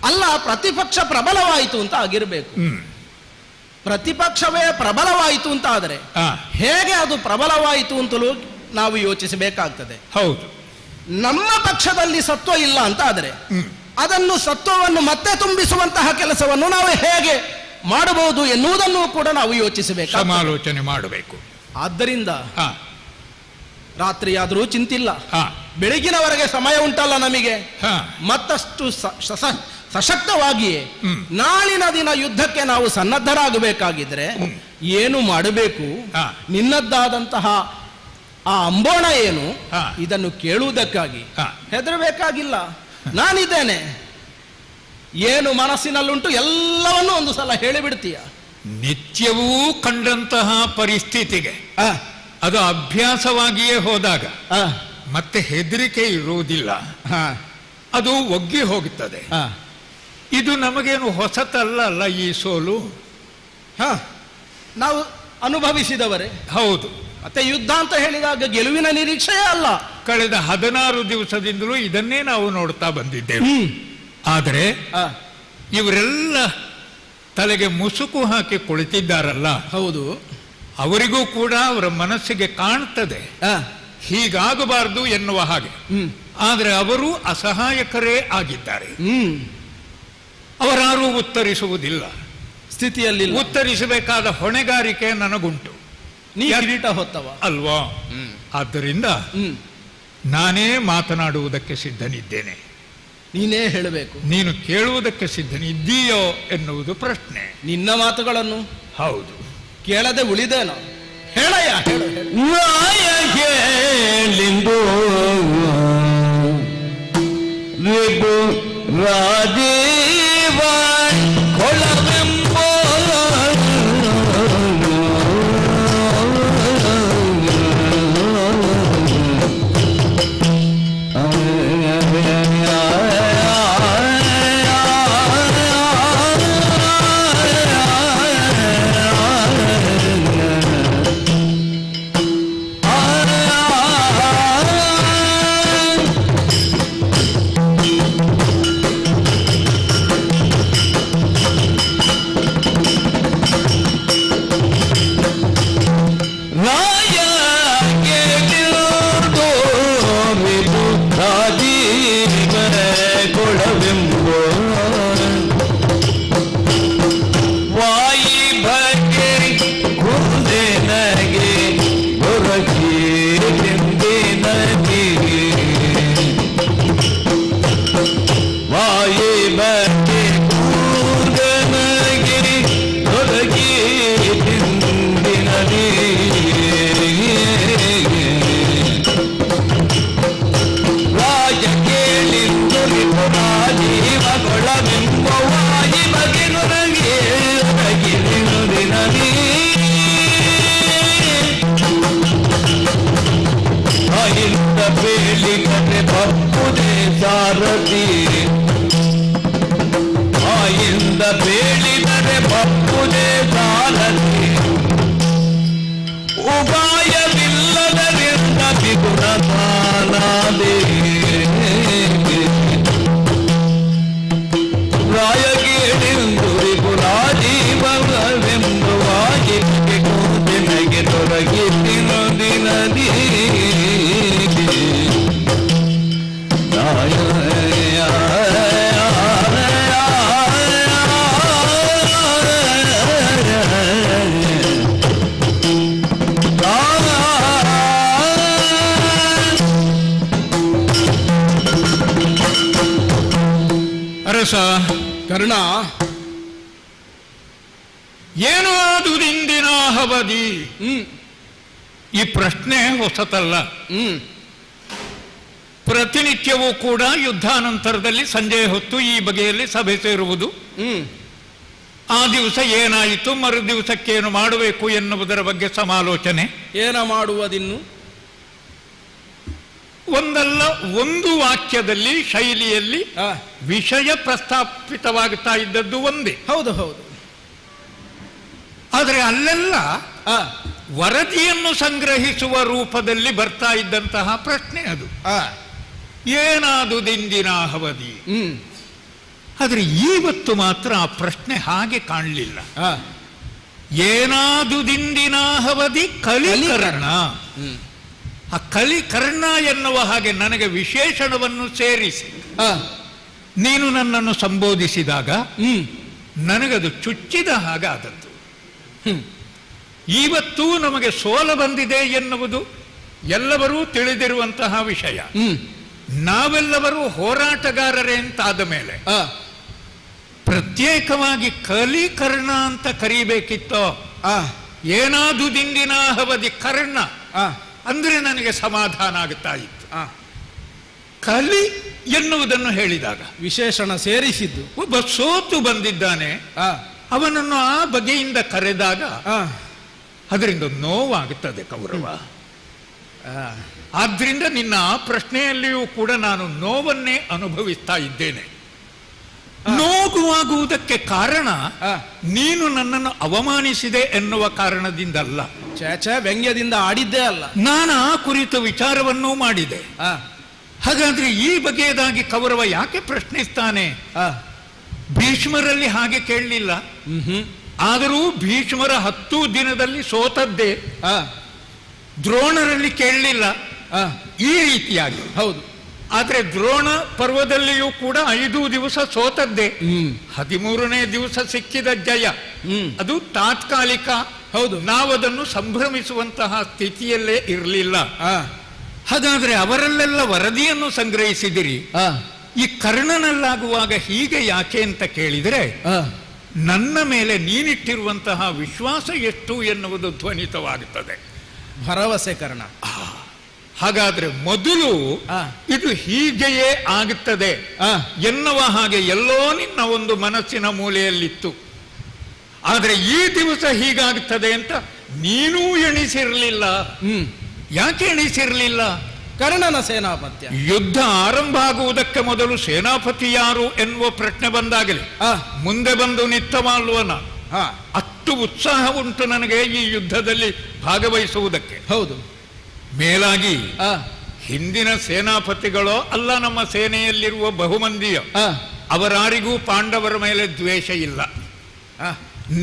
ಅಲ್ಲ, ಪ್ರತಿಪಕ್ಷ ಪ್ರಬಲವಾಯಿತು ಅಂತ ಆಗಿರ್ಬೇಕು. ಪ್ರತಿಪಕ್ಷವೇ ಪ್ರಬಲವಾಯಿತು ಅಂತ ಆದರೆ ಹೇಗೆ ಅದು ಪ್ರಬಲವಾಯಿತು ಅಂತಲೂ ನಾವು ಯೋಚಿಸಬೇಕಾಗ್ತದೆ. ಹೌದು. ನಮ್ಮ ಪಕ್ಷದಲ್ಲಿ ಸತ್ವ ಇಲ್ಲ ಅಂತ ಆದರೆ ಅದನ್ನು ಸತ್ವವನ್ನು ಮತ್ತೆ ತುಂಬಿಸುವಂತಹ ಕೆಲಸವನ್ನು ನಾವು ಹೇಗೆ ಮಾಡಬಹುದು ಎನ್ನುವುದನ್ನು ಕೂಡ ನಾವು ಯೋಚಿಸಬೇಕು, ಸಮಾಲೋಚನೆ ಮಾಡಬೇಕು. ಆದ್ದರಿಂದ ರಾತ್ರಿಯಾದರೂ ಚಿಂತಿಲ್ಲ, ಬೆಳಗಿನವರೆಗೆ ಸಮಯ ಉಂಟಲ್ಲ ನಮಗೆ, ಮತ್ತಷ್ಟು ಸಶಕ್ತವಾಗಿಯೇ ನಾಳಿನ ದಿನ ಯುದ್ಧಕ್ಕೆ ನಾವು ಸನ್ನದ್ಧರಾಗಬೇಕಾಗಿದ್ರೆ ಏನು ಮಾಡಬೇಕು, ನಿನ್ನದ್ದಾದಂತಹ ಆ ಅಂಬೋಣ ಏನು, ಇದನ್ನು ಕೇಳುವುದಕ್ಕಾಗಿ ಹೆದರಬೇಕಾಗಿಲ್ಲ. ನಾನಿದ್ದೇನೆ, ಏನು ಮನಸ್ಸಿನಲ್ಲುಂಟು ಎಲ್ಲವನ್ನೂ ಒಂದು ಸಲ ಹೇಳಿಬಿಡ್ತೀಯ. ನಿತ್ಯವೂ ಕಂಡಂತಹ ಪರಿಸ್ಥಿತಿಗೆ ಅದು ಅಭ್ಯಾಸವಾಗಿಯೇ ಹೋದಾಗ ಮತ್ತೆ ಹೆದರಿಕೆ ಇರುವುದಿಲ್ಲ, ಅದು ಒಗ್ಗಿ ಹೋಗುತ್ತದೆ. ಇದು ನಮಗೇನು ಹೊಸತಲ್ಲ ಈ ಸೋಲು, ನಾವು ಅನುಭವಿಸಿದವರೇ. ಹೌದು. ಮತ್ತೆ ಯುದ್ಧ ಅಂತ ಹೇಳಿದಾಗ ಗೆಲುವಿನ ನಿರೀಕ್ಷೆಯೇ ಅಲ್ಲ. ಕಳೆದ 16 ದಿವಸದಿಂದಲೂ ಇದನ್ನೇ ನಾವು ನೋಡ್ತಾ ಬಂದಿದ್ದೇವೆ. ಆದರೆ ಇವರೆಲ್ಲ ತಲೆಗೆ ಮುಸುಕು ಹಾಕಿ ಕುಳಿತಿದ್ದಾರಲ್ಲ, ಹೌದು, ಅವರಿಗೂ ಕೂಡ ಅವರ ಮನಸ್ಸಿಗೆ ಕಾಣ್ತದೆ ಹೀಗಾಗಬಾರದು ಎನ್ನುವ ಹಾಗೆ. ಆದರೆ ಅವರು ಅಸಹಾಯಕರೇ ಆಗಿದ್ದಾರೆ. ಅವರಾರೂ ಉತ್ತರಿಸುವುದಿಲ್ಲ ಸ್ಥಿತಿಯಲ್ಲಿ. ಉತ್ತರಿಸಬೇಕಾದ ಹೊಣೆಗಾರಿಕೆ ನನಗುಂಟು. ನೀ ಕಿರೀಟ ಹೊತ್ತವ ಅಲ್ವಾ? ಆದ್ದರಿಂದ ನಾನೇ ಮಾತನಾಡುವುದಕ್ಕೆ ಸಿದ್ಧನಿದ್ದೇನೆ. ನೀನೇ ಹೇಳಬೇಕು. ನೀನು ಕೇಳುವುದಕ್ಕೆ ಸಿದ್ಧನಿದ್ದೀಯೋ ಎನ್ನುವುದು ಪ್ರಶ್ನೆ. ನಿನ್ನ ಮಾತುಗಳನ್ನು ಹೌದು ಕೇಳದೆ ಉಳಿದೇನೋ? ಹೇಳಯ್ಯ, ಕೇಳಿಂದು ರಾಜೀವ ಕೊಳವೆಂಬ ಆಯಿಂದ ಬೇಳಿದರೆ ಬಪ್ಪುದೇ ಸಾರಥಿ ಉಪಾಯವಿಲ್ಲದರಿಂದ ಬಿಗುಣ ತಾನಾದೇ ರಾಯಗೇಳೆಂದು ರಿಪುರಾಜೀವವೆಂದು ವಾಗಿ ಕೂದಿನಗೆ ತೊಡಗಿ ದಿನದಿ ಅರಸ ಕರ್ಣ, ಏನು ಆದುದಿಂದಿನ ಅವಧಿ? ಈ ಪ್ರಶ್ನೆ ಹೊಸತಲ್ಲ. ಪ್ರತಿನಿತ್ಯವೂ ಕೂಡ ಯುದ್ಧಾನಂತರದಲ್ಲಿ ಸಂಜೆ ಹೊತ್ತು ಈ ಬಗೆಯಲ್ಲಿ ಸಭೆ ಸೇರುವುದು. ಆ ದಿವಸ ಏನಾಯಿತು, ಮರು ದಿವಸಕ್ಕೇನು ಮಾಡಬೇಕು ಎನ್ನುವುದರ ಬಗ್ಗೆ ಸಮಾಲೋಚನೆ. ಏನ ಮಾಡುವುದಿನ್ನು? ಒಂದಲ್ಲ ಒಂದು ವಾಕ್ಯದಲ್ಲಿ ಶೈಲಿಯಲ್ಲಿ ವಿಷಯ ಪ್ರಸ್ತಾಪಿತವಾಗ್ತಾ ಇದ್ದದ್ದು ಒಂದೇ. ಹೌದು ಹೌದು. ಆದರೆ ಅಲ್ಲೆಲ್ಲ ವರದಿಯನ್ನು ಸಂಗ್ರಹಿಸುವ ರೂಪದಲ್ಲಿ ಬರ್ತಾ ಇದ್ದಂತಹ ಪ್ರಶ್ನೆ ಅದು. ಏನಾದುದಿಂದಿನ ಅವಧಿ? ಆದರೆ ಇವತ್ತು ಮಾತ್ರ ಆ ಪ್ರಶ್ನೆ ಹಾಗೆ ಕಾಣಲಿಲ್ಲ. ಏನಾದು ದಿಂದಿನಾಹವದಿ ಕಲಿಕರ್ಣ. ಆ ಕಲಿಕರ್ಣ ಎನ್ನುವ ಹಾಗೆ ನನಗೆ ವಿಶೇಷಣವನ್ನು ಸೇರಿಸಿ ನೀನು ನನ್ನನ್ನು ಸಂಬೋಧಿಸಿದಾಗ ನನಗದು ಚುಚ್ಚಿದ ಹಾಗಾದದ್ದು. ಇವತ್ತೂ ನಮಗೆ ಸೋಲ ಬಂದಿದೆ ಎನ್ನುವುದು ಎಲ್ಲವರೂ ತಿಳಿದಿರುವಂತಹ ವಿಷಯ. ನಾವೆಲ್ಲರೂ ಹೋರಾಟಗಾರರೇ ಅಂತಾದ ಮೇಲೆ ಪ್ರತ್ಯೇಕವಾಗಿ ಕಲಿಕರ್ಣ ಅಂತ ಕರೀಬೇಕಿತ್ತೋ? ಏನಾದು ದಿಂಡಿನ ಅವಧಿ ಕರ್ಣ ಅಂದ್ರೆ ನನಗೆ ಸಮಾಧಾನ ಆಗುತ್ತಾ ಇತ್ತು. ಕಲಿ ಎನ್ನುವುದನ್ನು ಹೇಳಿದಾಗ ವಿಶೇಷಣ ಸೇರಿಸಿದ್ದು. ಒಬ್ಬ ಸೋತು ಬಂದಿದ್ದಾನೆ, ಅವನನ್ನು ಆ ಬಗೆಯಿಂದ ಕರೆದಾಗ ಅದರಿಂದ ನೋವಾಗುತ್ತದೆ ಕೌರವ. ಆದ್ರಿಂದ ನಿನ್ನ ಆ ಪ್ರಶ್ನೆಯಲ್ಲಿಯೂ ಕೂಡ ನಾನು ನೋವನ್ನೇ ಅನುಭವಿಸ್ತಾ ಇದ್ದೇನೆ. ನೋವಾಗುವುದಕ್ಕೆ ಕಾರಣ ನೀನು ನನ್ನನ್ನು ಅವಮಾನಿಸಿದೆ ಎನ್ನುವ ಕಾರಣದಿಂದಲ್ಲ, ವ್ಯಂಗ್ಯದಿಂದ ಆಡಿದ್ದೇ ಅಲ್ಲ. ನಾನು ಆ ಕುರಿತು ವಿಚಾರವನ್ನೂ ಮಾಡಿದೆ. ಹಾಗಾದ್ರೆ ಈ ಬಗೆಯದಾಗಿ ಕೌರವ ಯಾಕೆ ಪ್ರಶ್ನಿಸ್ತಾನೆ? ಭೀಷ್ಮರಲ್ಲಿ ಹಾಗೆ ಕೇಳಲಿಲ್ಲ. ಆದರೂ ಭೀಷ್ಮರ 10 ದಿನದಲ್ಲಿ ಸೋತದ್ದೇ. ದ್ರೋಣರಲ್ಲಿ ಕೇಳಲಿಲ್ಲ ಈ ರೀತಿಯಾಗಿ. ಹೌದು. ಆದ್ರೆ ದ್ರೋಣ ಪರ್ವದಲ್ಲಿಯೂ ಕೂಡ 5 ದಿವಸ ಸೋತದ್ದೇ. 13ನೇ ದಿವಸ ಸಿಕ್ಕಿದ ಜಯ ಅದು ತಾತ್ಕಾಲಿಕ. ಹೌದು, ನಾವದನ್ನು ಸಂಭ್ರಮಿಸುವಂತಹ ಸ್ಥಿತಿಯಲ್ಲೇ ಇರಲಿಲ್ಲ. ಹಾಗಾದ್ರೆ ಅವರಲ್ಲೆಲ್ಲ ವರದಿಯನ್ನು ಸಂಗ್ರಹಿಸಿದಿರಿ. ಈ ಕರ್ಣನಲ್ಲಾಗುವಾಗ ಹೀಗೆ ಯಾಕೆ ಅಂತ ಕೇಳಿದರೆ ನನ್ನ ಮೇಲೆ ನೀನಿಟ್ಟಿರುವಂತಹ ವಿಶ್ವಾಸ ಎಷ್ಟು ಎನ್ನುವುದು ಧ್ವನಿತವಾಗುತ್ತದೆ. ಭರವಸೆ ಕರ್ಣ. ಹಾಗಾದ್ರೆ ಮೊದಲು ಇದು ಹೀಗೆಯೇ ಆಗುತ್ತದೆ ಎನ್ನುವ ಹಾಗೆ ಎಲ್ಲೋ ನಿನ್ನ ಒಂದು ಮನಸ್ಸಿನ ಮೂಲೆಯಲ್ಲಿತ್ತು. ಆದ್ರೆ ಈ ದಿವಸ ಹೀಗಾಗುತ್ತದೆ ಅಂತ ನೀನೂ ಎಣಿಸಿರಲಿಲ್ಲ. ಯಾಕೆ ಎಣಿಸಿರಲಿಲ್ಲ? ಕರ್ಣನ ಸೇನಾಪತ್ಯ. ಯುದ್ಧ ಆರಂಭ ಆಗುವುದಕ್ಕೆ ಮೊದಲು ಸೇನಾಪತಿ ಯಾರು ಎನ್ನುವ ಪ್ರಶ್ನೆ ಬಂದಾಗಲಿ ಮುಂದೆ ಬಂದು ನಿತ್ತಮಾಲ್ವನ ಅಷ್ಟು ಉತ್ಸಾಹ ಉಂಟು ನನಗೆ ಈ ಯುದ್ಧದಲ್ಲಿ ಭಾಗವಹಿಸುವುದಕ್ಕೆ. ಹೌದು. ಮೇಲಾಗಿ ಹಿಂದಿನ ಸೇನಾಪತಿಗಳೋ ಅಲ್ಲ, ನಮ್ಮ ಸೇನೆಯಲ್ಲಿರುವ ಬಹುಮಂದಿಯ ಅವರಾರಿಗೂ ಪಾಂಡವರ ಮೇಲೆ ದ್ವೇಷ ಇಲ್ಲ.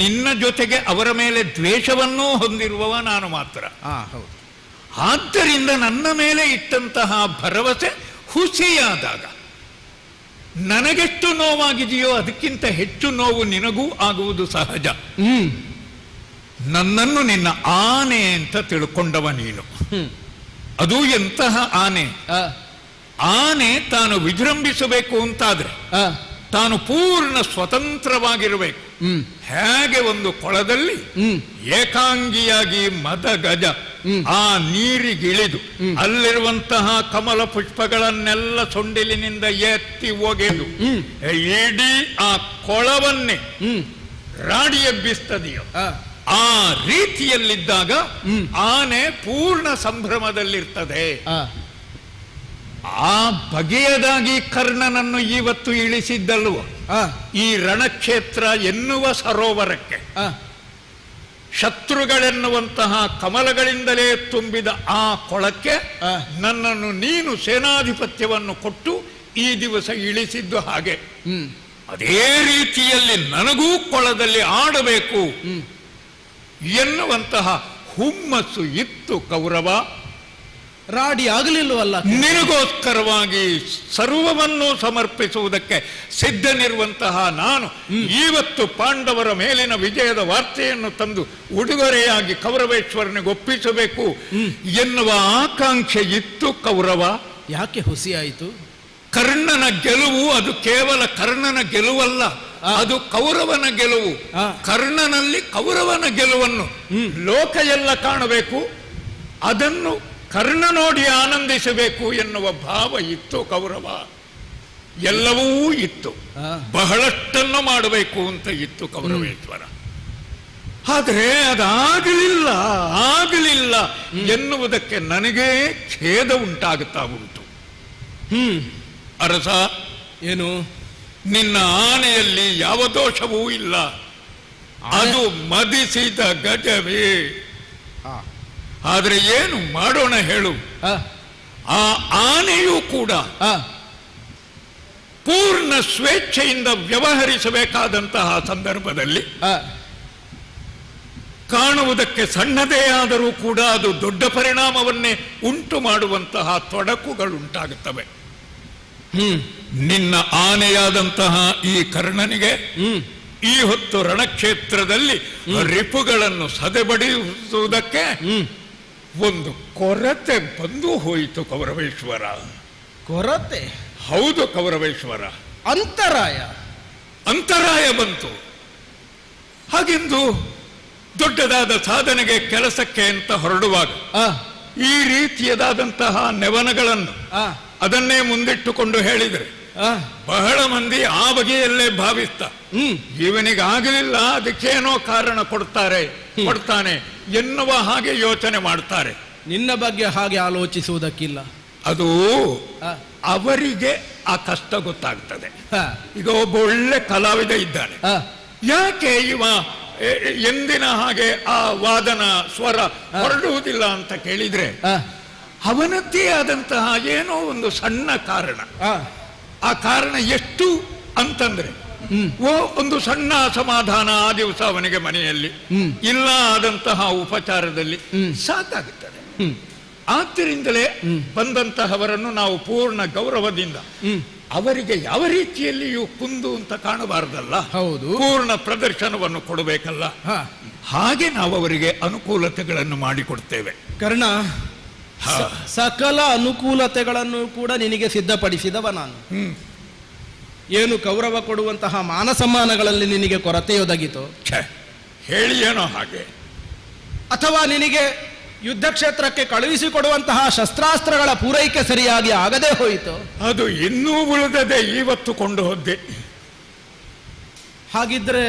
ನಿನ್ನ ಜೊತೆಗೆ ಅವರ ಮೇಲೆ ದ್ವೇಷವನ್ನೂ ಹೊಂದಿರುವವ ನಾನು ಮಾತ್ರ. ಹೌದು. ಆದ್ದರಿಂದ ನನ್ನ ಮೇಲೆ ಇಟ್ಟಂತಹ ಭರವಸೆ ಹುಸಿಯಾದಾಗ ನನಗೆಷ್ಟು ನೋವಾಗಿದೆಯೋ ಅದಕ್ಕಿಂತ ಹೆಚ್ಚು ನೋವು ನಿನಗೂ ಆಗುವುದು ಸಹಜ. ನನ್ನನ್ನು ನಿನ್ನ ಆನೆ ಅಂತ ತಿಳ್ಕೊಂಡವ ನೀನು. ಅದು ಎಂತಹ ಆನೆ? ಆನೆ ತಾನು ವಿಜೃಂಭಿಸಬೇಕು ಅಂತಾದ್ರೆ ತಾನು ಪೂರ್ಣ ಸ್ವತಂತ್ರವಾಗಿರಬೇಕು. ಹೇಗೆ ಒಂದು ಕೊಳದಲ್ಲಿ ಏಕಾಂಗಿಯಾಗಿ ಮದ ಗಜ ಆ ನೀರಿಗಿಳಿದು ಅಲ್ಲಿರುವಂತಹ ಕಮಲ ಪುಷ್ಪಗಳನ್ನೆಲ್ಲ ಸೊಂಡಿಲಿನಿಂದ ಎತ್ತಿ ಒಗೆದು ಇಡೀ ಆ ಕೊಳವನ್ನೇ ರಾಡಿ ಎಬ್ಬಿಸ್ತದೆಯೋ ಆ ರೀತಿಯಲ್ಲಿದ್ದಾಗ ಆನೆ ಪೂರ್ಣ ಸಂಭ್ರಮದಲ್ಲಿರ್ತದೆ. ಆ ಬಗೆಯದಾಗಿ ಕರ್ಣನನ್ನು ಇವತ್ತು ಇಳಿಸಿದ್ದಲ್ವ ಈ ರಣಕ್ಷೇತ್ರ ಎನ್ನುವ ಸರೋವರಕ್ಕೆ. ಶತ್ರುಗಳೆನ್ನುವಂತಹ ಕಮಲಗಳಿಂದಲೇ ತುಂಬಿದ ಆ ಕೊಳಕ್ಕೆ ನನ್ನನ್ನು ನೀನು ಸೇನಾಧಿಪತ್ಯವನ್ನು ಕೊಟ್ಟು ಈ ದಿವಸ ಇಳಿಸಿದ್ದು ಹಾಗೆ. ಅದೇ ರೀತಿಯಲ್ಲಿ ನನಗೂ ಕೊಳದಲ್ಲಿ ಆಡಬೇಕು ಎನ್ನುವಂತಹ ಹುಮ್ಮಸ್ಸು ಇತ್ತು ಕೌರವ. ರಾಡಿ ಆಗಲಿಲ್ಲವಲ್ಲ. ನಿನಗೋಸ್ಕರವಾಗಿ ಸರ್ವವನ್ನು ಸಮರ್ಪಿಸುವುದಕ್ಕೆ ಸಿದ್ಧನಿರುವಂತಹ ನಾನು ಇವತ್ತು ಪಾಂಡವರ ಮೇಲಿನ ವಿಜಯದ ವಾರ್ತೆಯನ್ನು ತಂದು ಉಡುಗೊರೆಯಾಗಿ ಕೌರವೇಶ್ವರನಿಗೆ ಒಪ್ಪಿಸಬೇಕು ಎನ್ನುವ ಆಕಾಂಕ್ಷೆ ಇತ್ತು ಕೌರವ. ಯಾಕೆ ಹುಸಿಯಾಯಿತು? ಕರ್ಣನ ಗೆಲುವು ಅದು ಕೇವಲ ಕರ್ಣನ ಗೆಲುವಲ್ಲ, ಅದು ಕೌರವನ ಗೆಲುವು. ಕರ್ಣನಲ್ಲಿ ಕೌರವನ ಗೆಲುವನ್ನು ಲೋಕ ಎಲ್ಲ ಕಾಣಬೇಕು, ಅದನ್ನು ಕರ್ಣ ನೋಡಿ ಆನಂದಿಸಬೇಕು ಎನ್ನುವ ಭಾವ ಇತ್ತು ಕೌರವ. ಎಲ್ಲವೂ ಇತ್ತು, ಬಹಳಷ್ಟನ್ನು ಮಾಡಬೇಕು ಅಂತ ಇತ್ತು ಕೌರವೇಶ್ವರ. ಆದರೆ ಅದಾಗಲಿಲ್ಲ ಎನ್ನುವುದಕ್ಕೆ ನನಗೇ ಛೇದ ಉಂಟಾಗುತ್ತಾ ಉಂಟು. ಅರಸ, ಏನು? ನಿನ್ನ ಆನೆಯಲ್ಲಿ ಯಾವ ದೋಷವೂ ಇಲ್ಲ, ಅದು ಮದಿಸಿದ ಗಜವೇ. ಆದ್ರೆ ಏನು ಮಾಡೋಣ ಹೇಳು? ಆ ಆನೆಯೂ ಕೂಡ ಪೂರ್ಣ ಸ್ವೇಚ್ಛೆಯಿಂದ ವ್ಯವಹರಿಸಬೇಕಾದಂತಹ ಸಂದರ್ಭದಲ್ಲಿ ಕಾಣುವುದಕ್ಕೆ ಸಣ್ಣದೇ ಆದರೂ ಕೂಡ ಅದು ದೊಡ್ಡ ಪರಿಣಾಮವನ್ನೇ ಉಂಟು ಮಾಡುವಂತಹ ತೊಡಕುಗಳುಂಟಾಗುತ್ತವೆ. ನಿನ್ನ ಆನೆಯಾದಂತಹ ಈ ಕರ್ಣನಿಗೆ ಈ ಹೊತ್ತು ರಣಕ್ಷೇತ್ರದಲ್ಲಿ ರಿಪುಗಳನ್ನು ಸದೆಬಡಿಸುವುದಕ್ಕೆ ಒಂದು ಕೊರತೆ ಬಂದು ಹೋಯಿತು ಕೌರವೇಶ್ವರ. ಕೊರತೆ? ಹೌದು ಕೌರವೇಶ್ವರ. ಅಂತರಾಯ ಬಂತು. ಹಾಗೆಂದು ದೊಡ್ಡದಾದ ಸಾಧನೆಗೆ ಕೆಲಸಕ್ಕೆ ಅಂತ ಹೊರಡುವಾಗ ಈ ರೀತಿಯದಾದಂತಹ ನೆವನಗಳನ್ನು ಅದನ್ನೇ ಮುಂದಿಟ್ಟುಕೊಂಡು ಹೇಳಿದರೆ ಬಹಳ ಮಂದಿ ಆ ಬಗೆಯಲ್ಲೇ ಭಾವಿಸ್ತಾ ಇವನಿಗಾಗಲಿಲ್ಲ ಅದಕ್ಕೇನೋ ಕಾರಣ ಕೊಡ್ತಾನೆ ಎನ್ನುವ ಹಾಗೆ ಯೋಚನೆ ಮಾಡ್ತಾರೆ. ನಿನ್ನ ಬಗ್ಗೆ ಹಾಗೆ ಆಲೋಚಿಸುವುದಕ್ಕಿಲ್ಲ. ಅದು ಅವರಿಗೆ ಆ ಕಷ್ಟ ಗೊತ್ತಾಗ್ತದೆ. ಈಗ ಒಬ್ಬ ಒಳ್ಳೆ ಕಲಾವಿದ ಇದ್ದಾನೆ, ಯಾಕೆ ಇವ ಎಂದಿನ ಹಾಗೆ ಆ ವಾದನ ಸ್ವರ ಹೊರಡುವುದಿಲ್ಲ ಅಂತ ಕೇಳಿದ್ರೆ ಅವನದ್ದೇ ಆದಂತಹ ಏನೋ ಒಂದು ಸಣ್ಣ ಕಾರಣ. ಆ ಕಾರಣ ಎಷ್ಟು ಅಂತಂದ್ರೆ ಒಂದು ಸಣ್ಣ ಅಸಮಾಧಾನ ಆ ದಿವಸ ಅವನಿಗೆ ಮನೆಯಲ್ಲಿ ಇಲ್ಲ ಆದಂತಹ ಉಪಚಾರದಲ್ಲಿ ಸಾಕಾಗುತ್ತದೆ. ಆದ್ದರಿಂದಲೇ ಬಂದಂತಹವರನ್ನು ನಾವು ಪೂರ್ಣ ಗೌರವದಿಂದ ಅವರಿಗೆ ಯಾವ ರೀತಿಯಲ್ಲಿಯೂ ಕುಂದು ಅಂತ ಕಾಣಬಾರದಲ್ಲ. ಹೌದು, ಪೂರ್ಣ ಪ್ರದರ್ಶನವನ್ನು ಕೊಡಬೇಕಲ್ಲ. ಹಾಗೆ ನಾವು ಅವರಿಗೆ ಅನುಕೂಲತೆಗಳನ್ನು ಮಾಡಿಕೊಡ್ತೇವೆ. ಕರ್ಣ, ಸಕಲ ಅನುಕೂಲತೆಗಳನ್ನು ಕೂಡ ನಿನಗೆ ಸಿದ್ಧಪಡಿಸಿದವ ನಾನು. ಏನು ಕೌರವ ಕೊಡುವಂತಹ ಮಾನ ಸಮ್ಮಾನಗಳಲ್ಲಿ ನಿನಗೆ ಕೊರತೆಯೊದಗಿತೋ ಹೇಳಿ ಏನೋ ಹಾಗೆ, ಅಥವಾ ನಿನಗೆ ಯುದ್ಧ ಕ್ಷೇತ್ರಕ್ಕೆ ಕಳುಹಿಸಿಕೊಡುವಂತಹ ಶಸ್ತ್ರಾಸ್ತ್ರಗಳ ಪೂರೈಕೆ ಸರಿಯಾಗಿ ಆಗದೆ ಹೋಯಿತು, ಅದು ಇನ್ನೂ ಉಳಿದದೆ ಇವತ್ತು ಕೊಂಡು ಹೋದ್ದೆ. ಹಾಗಿದ್ರೆ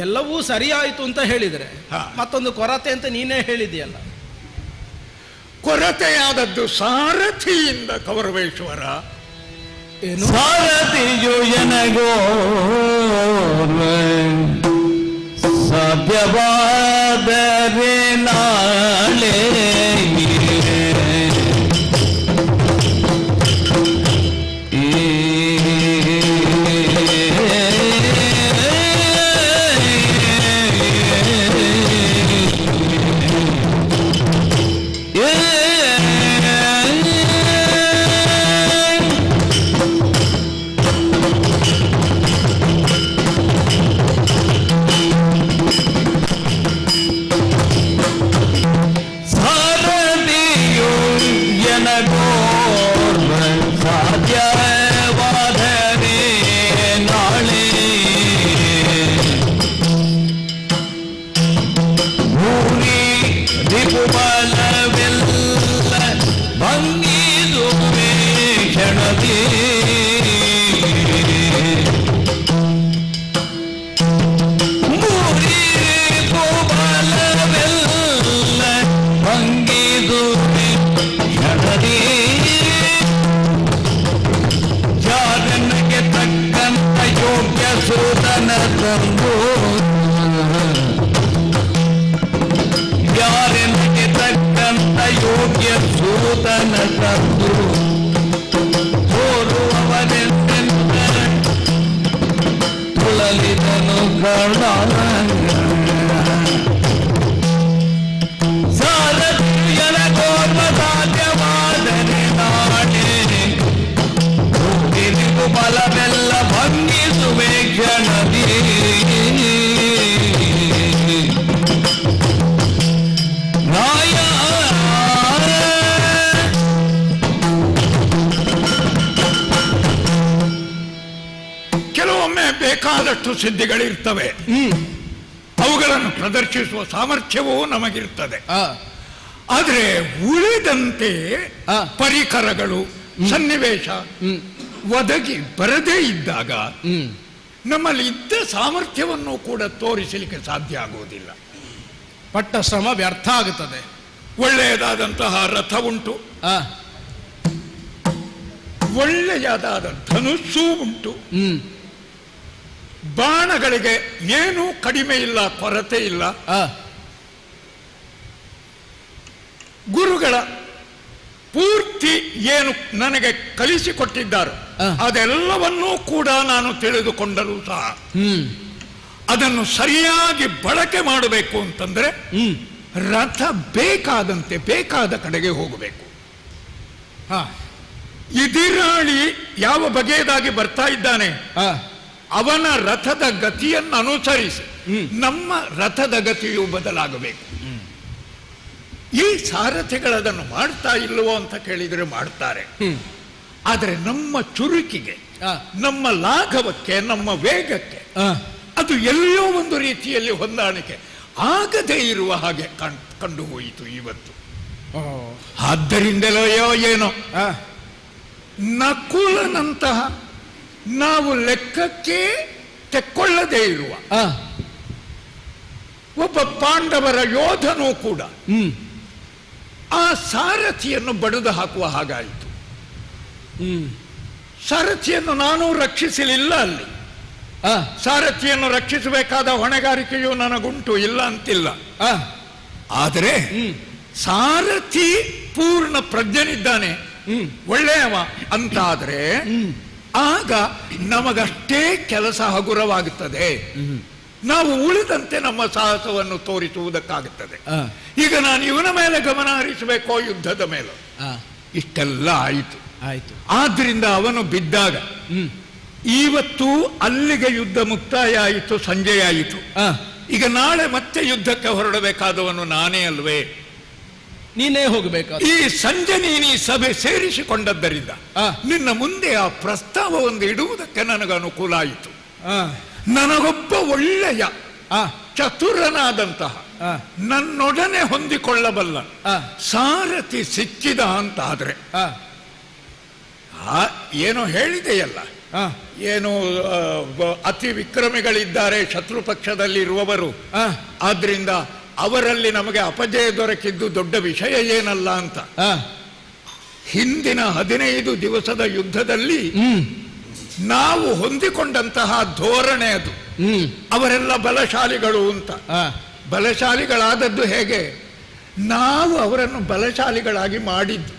ಎಲ್ಲವೂ ಸರಿಯಾಯಿತು ಅಂತ ಹೇಳಿದ್ರೆ ಮತ್ತೊಂದು ಕೊರತೆ ಅಂತ ನೀನೇ ಹೇಳಿದೆಯಲ್ಲ. ಕೊರತೆಯಾದದ್ದು ಸಾರಥಿಯಿಂದ ಕೌರವೇಶ್ವರ. ಸಾರಥಿಯು ಎನಗೋ ಸಾಧ್ಯವಾದರೆ ನಾಳೆ ಬಲವೆಲ್ಲ ಭಂಗಿಸುವೆ ಕ್ಷಣದಿ ಕೆಲವೊಮ್ಮೆ ಬೇಕಾದಷ್ಟು ಸಿದ್ಧಿಗಳಿರ್ತವೆ, ಅವುಗಳನ್ನು ಪ್ರದರ್ಶಿಸುವ ಸಾಮರ್ಥ್ಯವೂ ನಮಗಿರ್ತದೆ. ಆದರೆ ಉಳಿದಂತೆ ಪರಿಕರಗಳು ಸನ್ನಿವೇಶ ಒದಗಿ ಬರದೇ ಇದ್ದಾಗ ನಮ್ಮಲ್ಲಿ ಇದ್ದ ಸಾಮರ್ಥ್ಯವನ್ನು ಕೂಡ ತೋರಿಸಲಿಕ್ಕೆ ಸಾಧ್ಯ ಆಗುವುದಿಲ್ಲ. ಪಟ್ಟ ಶ್ರಮ ವ್ಯರ್ಥ ಆಗುತ್ತದೆ. ಒಳ್ಳೆಯದಾದಂತಹ ರಥ ಉಂಟು, ಒಳ್ಳೆಯದಾದ ಧನುಸ್ಸು ಉಂಟು, ಬಾಣಗಳಿಗೆ ಏನೂ ಕಡಿಮೆ ಇಲ್ಲ, ಕೊರತೆ ಇಲ್ಲ. ಗುರುಗಳ ಪೂರ್ತಿ ಏನು ನನಗೆ ಕಲಿಸಿಕೊಟ್ಟಿದ್ದಾರೋ ಅದೆಲ್ಲವನ್ನೂ ಕೂಡ ನಾನು ತಿಳಿದುಕೊಂಡರೂ ಸಹ ಅದನ್ನು ಸರಿಯಾಗಿ ಬಳಕೆ ಮಾಡಬೇಕು ಅಂತಂದ್ರೆ ರಥ ಬೇಕಾದಂತೆ ಬೇಕಾದ ಕಡೆಗೆ ಹೋಗಬೇಕು. ಎದಿರಾಳಿ ಯಾವ ಬಗೆಯದಾಗಿ ಬರ್ತಾ ಇದ್ದಾನೆ ಅವನ ರಥದ ಗತಿಯನ್ನು ಅನುಸರಿಸಿ ನಮ್ಮ ರಥದ ಗತಿಯು ಬದಲಾಗಬೇಕು. ಈ ಸಾರಥಿಗಳದನ್ನು ಮಾಡ್ತಾ ಇಲ್ಲವೋ ಅಂತ ಕೇಳಿದರೆ ಮಾಡ್ತಾರೆ. ಆದರೆ ನಮ್ಮ ಚುರುಕಿಗೆ, ನಮ್ಮ ಲಾಘವಕ್ಕೆ, ನಮ್ಮ ವೇಗಕ್ಕೆ ಅದು ಎಲ್ಲೋ ಒಂದು ರೀತಿಯಲ್ಲಿ ಹೊಂದಾಣಿಕೆ ಆಗದೇ ಇರುವ ಹಾಗೆ ಕಂಡು ಹೋಯಿತು ಇವತ್ತು. ಆದ್ದರಿಂದಲೋ ಏನೋ ನಕುಲನಂತಹ ನಾವು ಲೆಕ್ಕಕ್ಕೆ ತೆಕ್ಕೊಳ್ಳದೇ ಇರುವ ಒಬ್ಬ ಪಾಂಡವರ ಯೋಧನೂ ಕೂಡ ಆ ಸಾರಥಿಯನ್ನು ಬಡಿದು ಹಾಕುವ ಹಾಗಾಯಿತು. ಸಾರಥಿಯನ್ನು ನಾನು ರಕ್ಷಿಸಲಿಲ್ಲ ಅಲ್ಲಿ. ಸಾರಥಿಯನ್ನು ರಕ್ಷಿಸಬೇಕಾದ ಹೊಣೆಗಾರಿಕೆಯು ನನಗುಂಟು, ಇಲ್ಲ ಅಂತಿಲ್ಲ. ಆದರೆ ಸಾರಥಿ ಪೂರ್ಣ ಪ್ರಜ್ಞನಿದ್ದಾನೆ, ಒಳ್ಳೆಯವ ಅಂತಾದ್ರೆ ಆಗ ನಮಗಷ್ಟೇ ಕೆಲಸ ಹಗುರವಾಗುತ್ತದೆ. ನಾವು ಉಳಿದಂತೆ ನಮ್ಮ ಸಾಹಸವನ್ನು ತೋರಿಸುವುದಕ್ಕಾಗುತ್ತದೆ. ಈಗ ನಾನು ಇವನ ಮೇಲೆ ಗಮನ ಹರಿಸಬೇಕೋ ಯುದ್ಧದ ಮೇಲೆ, ಇಷ್ಟೆಲ್ಲ ಆಯಿತು. ಆದ್ರಿಂದ ಅವನು ಬಿದ್ದಾಗ ಇವತ್ತು ಅಲ್ಲಿಗೆ ಯುದ್ಧ ಮುಕ್ತಾಯ ಆಯಿತು, ಸಂಜೆಯಾಯಿತು. ಈಗ ನಾಳೆ ಮತ್ತೆ ಯುದ್ಧಕ್ಕೆ ಹೊರಡಬೇಕಾದವನು ನಾನೇ ಅಲ್ವೇ? ನೀನೇ ಹೋಗಬೇಕು. ಈ ಸಂಜೆ ನೀನು ಈ ಸಭೆ ಸೇರಿಸಿಕೊಂಡದ್ದರಿಂದ ನಿನ್ನ ಮುಂದೆ ಆ ಪ್ರಸ್ತಾವವನ್ನು ಇಡುವುದಕ್ಕೆ ನನಗೆ ಅನುಕೂಲ ಆಯಿತು. ನನಗೊಬ್ಬ ಒಳ್ಳೆಯ ಚತುರನಾದಂತಹ ನನ್ನೊಡನೆ ಹೊಂದಿಕೊಳ್ಳಬಲ್ಲ ಸಾರಥಿ ಸಿಕ್ಕಿದ ಅಂತಾದ್ರೆ ಏನೋ ಹೇಳಿದೆಯಲ್ಲ, ಏನು ಅತಿ ವಿಕ್ರಮಿಗಳಿದ್ದಾರೆ ಶತ್ರು ಪಕ್ಷದಲ್ಲಿ ಇರುವವರು, ಆದ್ರಿಂದ ಅವರಲ್ಲಿ ನಮಗೆ ಅಪಜಯ ದೊರಕಿದ್ದು ದೊಡ್ಡ ವಿಷಯ ಏನಲ್ಲ ಅಂತ. ಹಿಂದಿನ 15 ದಿವಸದ ಯುದ್ಧದಲ್ಲಿ ನಾವು ಹೊಂದಿಕೊಂಡಂತಹ ಧೋರಣೆ ಅದು. ಅವರೆಲ್ಲ ಬಲಶಾಲಿಗಳು ಅಂತ. ಬಲಶಾಲಿಗಳಾದದ್ದು ಹೇಗೆ? ನಾವು ಅವರನ್ನು ಬಲಶಾಲಿಗಳಾಗಿ ಮಾಡಿದ್ದು.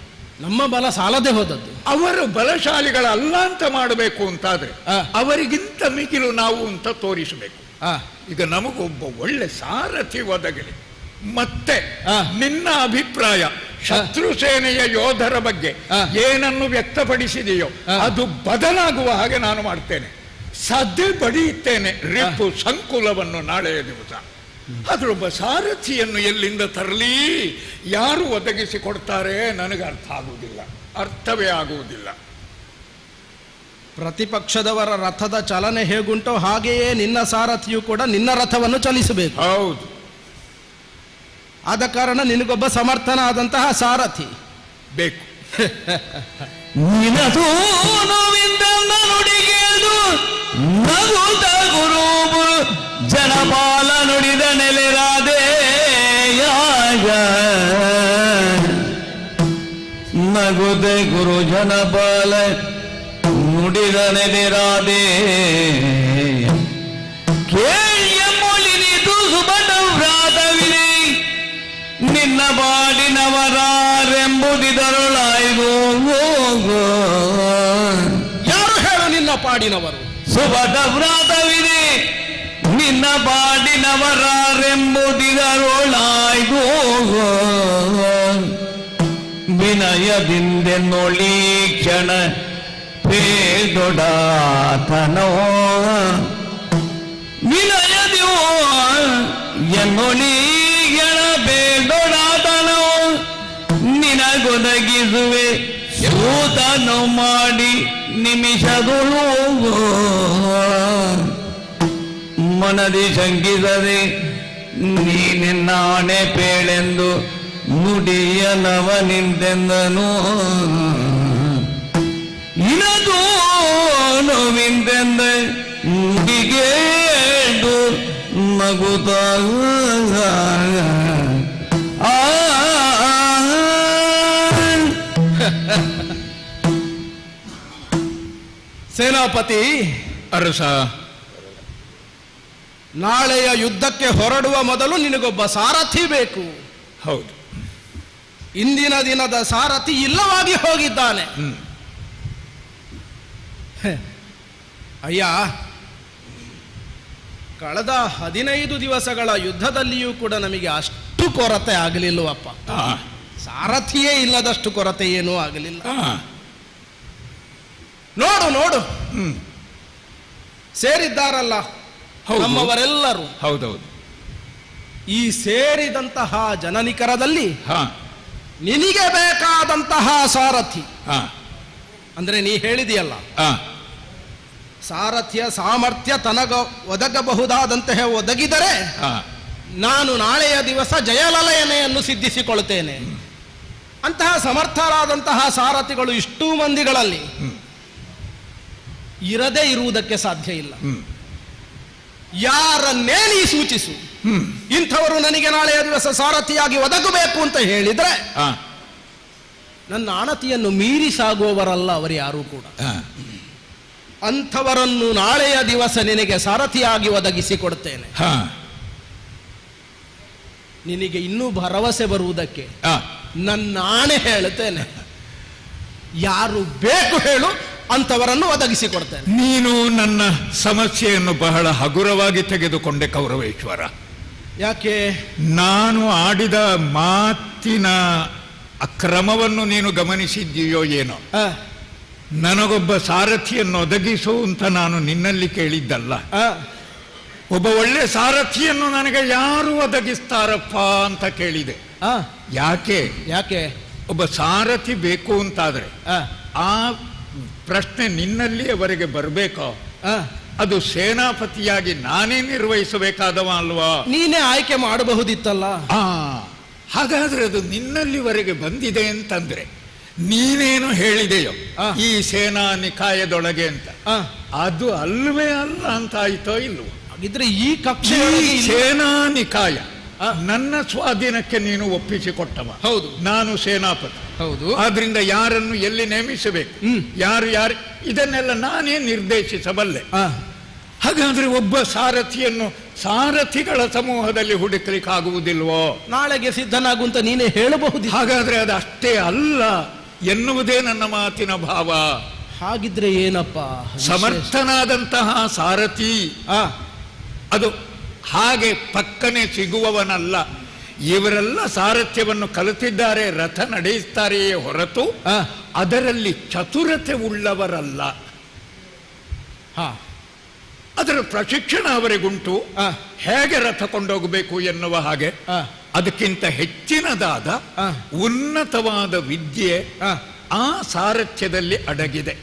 ನಮ್ಮ ಬಲ ಸಾಲದೆ ಹೋದದ್ದು. ಅವರು ಬಲಶಾಲಿಗಳಲ್ಲ ಅಂತ ಮಾಡಬೇಕು ಅಂತಾದ್ರೆ ಅವರಿಗಿಂತ ಮಿಗಿಲು ನಾವು ಅಂತ ತೋರಿಸಬೇಕು. ಈಗ ನಮಗೊಬ್ಬ ಒಳ್ಳೆ ಸಾರಥಿ ಒದಗಲಿ. ಮತ್ತೆ ನಿನ್ನ ಅಭಿಪ್ರಾಯ ಶತ್ರು ಸೇನೆಯ ಯೋಧರ ಬಗ್ಗೆ ಏನನ್ನು ವ್ಯಕ್ತಪಡಿಸಿದೆಯೋ ಅದು ಬದಲಾಗುವ ಹಾಗೆ ನಾನು ಮಾಡ್ತೇನೆ. ಸದ್ದೆ ಬಡಿಯುತ್ತೇನೆ ರಿಪು ಸಂಕುಲವನ್ನು ನಾಳೆಯ ದಿವಸ. ಅದರೊಬ್ಬ ಸಾರಥಿಯನ್ನು ಎಲ್ಲಿಂದ ತರಲಿ, ಯಾರು ಒದಗಿಸಿ ಕೊಡ್ತಾರೆ ನನಗೆ ಅರ್ಥ ಆಗುವುದಿಲ್ಲ, ಅರ್ಥವೇ ಆಗುವುದಿಲ್ಲ. ಪ್ರತಿಪಕ್ಷದವರ ರಥದ ಚಲನೆ ಹೇಗುಂಟೋ ಹಾಗೆಯೇ ನಿನ್ನ ಸಾರಥಿಯು ಕೂಡ ನಿನ್ನ ರಥವನ್ನು ಚಲಿಸಬೇಕು. ಹೌದು. ಆದ ಕಾರಣ ನಿನಗೊಬ್ಬ ಸಮರ್ಥನಾದಂತಹ ಸಾರಥಿ ಬೇಕು. ಜನಪಾಲ ನುಡಿದ ನೆಲೆರಾದೆ ನಗುದೆ ಗುರು ಜನಪಾಲ ನುಡಿದ ನೆಲೆರಾದೆ ಕೇಳಿಯ ಮೊಳಿನಿತು ಸುಬಟವ್ರಾತವಿದೆ ನಿನ್ನ ಬಾಡಿನವರಾರೆಂಬುದಿದರೊಳಾಯ್ದು. ಯಾರು ಹೇಳು ನಿನ್ನ ಪಾಡಿನವರು? ಸುಬಟವ್ರಾತವಿದೆ ನಿನ್ನ ಬಾಡಿನವರಾರೆಂಬುದಿದರೊಳಾಯ್ದು. ವಿನಯದಿಂದೆನ್ನೊಳಿ ಕ್ಷಣ ಪೇದೊಡಾತನೋ ವಿನಯದಿಯೋ ಎನ್ನೊಳಿ ಕ್ಷಣ ಬೇಡೊಡಾತನೋ ನಿನಗೊದಗಿಸುವೆ ಸೂತನು ಮಾಡಿ ನಿಮಿಷದೊಳು ಮನದಿ ಶಂಕಿಸದೆ ನೀನೆನ್ನಾಣೆ ಪೇಳೆಂದು ನುಡಿಯನವ ನಿಂತೆಂದನು. ಇನದು ನೋವಿಂತೆಂದ ನುಡಿಗೇಡು ನಗುತ್ತ ಸೇನಾಪತಿ ಅರಸ, ನಾಳೆಯ ಯುದ್ಧಕ್ಕೆ ಹೊರಡುವ ಮೊದಲು ನಿನಗೊಬ್ಬ ಸಾರಥಿ ಬೇಕು. ಹೌದು. ಇಂದಿನ ದಿನದ ಸಾರಥಿ ಇಲ್ಲವಾಗಿ ಹೋಗಿದ್ದಾನೆ. ಅಯ್ಯ, ಕಳೆದ 15 ದಿವಸಗಳ ಯುದ್ಧದಲ್ಲಿಯೂ ಕೂಡ ನಮಗೆ ಅಷ್ಟು ಕೊರತೆ ಆಗಲಿಲ್ಲವಪ್ಪ. ಸಾರಥಿಯೇ ಇಲ್ಲದಷ್ಟು ಕೊರತೆ ಏನೂ ಆಗಲಿಲ್ಲ. ನೋಡು ನೋಡು, ಸೇರಿದ್ದಾರಲ್ಲ ನಮ್ಮವರೆಲ್ಲರೂ. ಹೌದೌದು. ಈ ಸೇರಿದಂತಹ ಜನನಿಕರದಲ್ಲಿ ನಿನಗೆ ಬೇಕಾದಂತಹ ಸಾರಥಿ ಅಂದ್ರೆ ನೀ ಹೇಳಿದೆಯಲ್ಲ, ಸಾರಥ್ಯ ಸಾಮರ್ಥ್ಯ ತನಗ ಒದಗಬಹುದಾದಂತಹ ಒದಗಿದರೆ ನಾನು ನಾಳೆಯ ದಿವಸ ಜಯಲಲಯನೆಯನ್ನು ಸಿದ್ಧಿಸಿಕೊಳ್ಳುತ್ತೇನೆ. ಅಂತಹ ಸಮರ್ಥರಾದಂತಹ ಸಾರಥಿಗಳು ಇಷ್ಟೂ ಮಂದಿಗಳಲ್ಲಿ ಇರದೇ ಇರುವುದಕ್ಕೆ ಸಾಧ್ಯ ಇಲ್ಲ. ಯಾರನ್ನೇ ನೀ ಸೂಚಿಸು, ಇಂಥವರು ನನಗೆ ನಾಳೆಯ ದಿವಸ ಸಾರಥಿಯಾಗಿ ಒದಗಬೇಕು ಅಂತ ಹೇಳಿದ್ರೆ ನನ್ನ ಆಣತಿಯನ್ನು ಮೀರಿ ಸಾಗುವವರಲ್ಲ ಅವರು ಯಾರೂ ಕೂಡ. ಅಂಥವರನ್ನು ನಾಳೆಯ ದಿವಸ ನಿನಗೆ ಸಾರಥಿಯಾಗಿ ಒದಗಿಸಿಕೊಡ್ತೇನೆ. ನಿನಗೆ ಇನ್ನೂ ಭರವಸೆ ಬರುವುದಕ್ಕೆ ನನ್ನ ಆಣೆ ಹೇಳುತ್ತೇನೆ. ಯಾರು ಬೇಕು ಹೇಳು, ಅಂಥವರನ್ನು ಒದಗಿಸಿಕೊಡ್ತೇನೆ. ನೀನು ನನ್ನ ಸಮಸ್ಯೆಯನ್ನು ಬಹಳ ಹಗುರವಾಗಿ ತೆಗೆದುಕೊಂಡೆ ಕೌರವೇಶ್ವರ. ಯಾಕೆ? ನಾನು ಆಡಿದ ಮಾತಿನ ಅಕ್ರಮವನ್ನು ನೀನು ಗಮನಿಸಿದ್ದೀಯೋ ಏನೋ. ನನಗೊಬ್ಬ ಸಾರಥಿಯನ್ನು ಒದಗಿಸು ಅಂತ ನಾನು ನಿನ್ನಲ್ಲಿ ಕೇಳಿದ್ದಲ್ಲ. ಒಬ್ಬ ಒಳ್ಳೆ ಸಾರಥಿಯನ್ನು ನನಗೆ ಯಾರು ಒದಗಿಸ್ತಾರಪ್ಪ ಅಂತ ಕೇಳಿದೆ. ಯಾಕೆ ಯಾಕೆ ಒಬ್ಬ ಸಾರಥಿ ಬೇಕು ಅಂತಾದ್ರೆ ಆ ಪ್ರಶ್ನೆ ನಿನ್ನಲ್ಲಿ ಅವರಿಗೆ ಬರಬೇಕೋ? ಅದು ಸೇನಾಪತಿಯಾಗಿ ನಾನೇ ನಿರ್ವಹಿಸಬೇಕಾದವ ಅಲ್ವಾ? ನೀನೇ ಆಯ್ಕೆ ಮಾಡಬಹುದಿತ್ತಲ್ಲ. ಹಾಗಾದ್ರೆ ಅದು ನಿನ್ನಲ್ಲಿವರೆಗೆ ಬಂದಿದೆ ಅಂತಂದ್ರೆ ನೀನೇನು ಹೇಳಿದೆಯೋ ಈ ಸೇನಾ ನಿಕಾಯದೊಳಗೆ ಅಂತ, ಅದು ಅಲ್ವೇ ಅಲ್ಲ ಅಂತ ಆಯ್ತೋ ಇಲ್ವೋ? ಹಾಗಿದ್ರೆ ಈ ಕಕ್ಷೆ ಸೇನಾ ನಿಕಾಯ ನನ್ನ ಸ್ವಾಧೀನಕ್ಕೆ ನೀನು ಒಪ್ಪಿಸಿಕೊಟ್ಟವ. ಹೌದು, ನಾನು ಸೇನಾಪತಿ. ಹೌದು. ಆದ್ರಿಂದ ಯಾರನ್ನು ಎಲ್ಲಿ ನೇಮಿಸಬೇಕು, ಯಾರು ಇದನ್ನೆಲ್ಲ ನಾನೇ ನಿರ್ದೇಶಿಸಬಲ್ಲೆ. ಹಾಗಾದ್ರೆ ಒಬ್ಬ ಸಾರಥಿಯನ್ನು ಸಾರಥಿಗಳ ಸಮೂಹದಲ್ಲಿ ಹುಡುಕಲಿಕ್ಕೆ ಆಗುವುದಿಲ್ವೋ? ನಾಳೆಗೆ ಸಿದ್ಧನಾಗುವಂತ ನೀನೇ ಹೇಳಬಹುದು. ಹಾಗಾದ್ರೆ ಅದು ಅಷ್ಟೇ ಅಲ್ಲ ಎನ್ನುವುದೇ ನನ್ನ ಮಾತಿನ ಭಾವ. ಹಾಗಿದ್ರೆ ಏನಪ್ಪ? ಸಮರ್ಥನಾದಂತಹ ಸಾರಥಿ ಅದು ಹಾಗೆ ಪಕ್ಕನೆ ಸಿಗುವವನಲ್ಲ. ಇವರೆಲ್ಲ ಸಾರಥ್ಯವನ್ನು ಕಲಿತಿದ್ದಾರೆ, ರಥ ನಡೆಯುತ್ತಾರೆಯೇ ಹೊರತು ಅದರಲ್ಲಿ ಚತುರತೆ ಉಳ್ಳವರಲ್ಲ. ಅದರ ಪ್ರಶಿಕ್ಷಣ ಅವರಿಗುಂಟು, ಹೇಗೆ ರಥ ಕೊಂಡೋಗಬೇಕು ಎನ್ನುವ ಹಾಗೆ. ಅದಕ್ಕಿಂತ ಹೆಚ್ಚಿನದಾದ ಉನ್ನತವಾದ ವಿದ್ಯೆ ಆ ಸಾರಥ್ಯದಲ್ಲಿ ಅಡಗಿದೆ.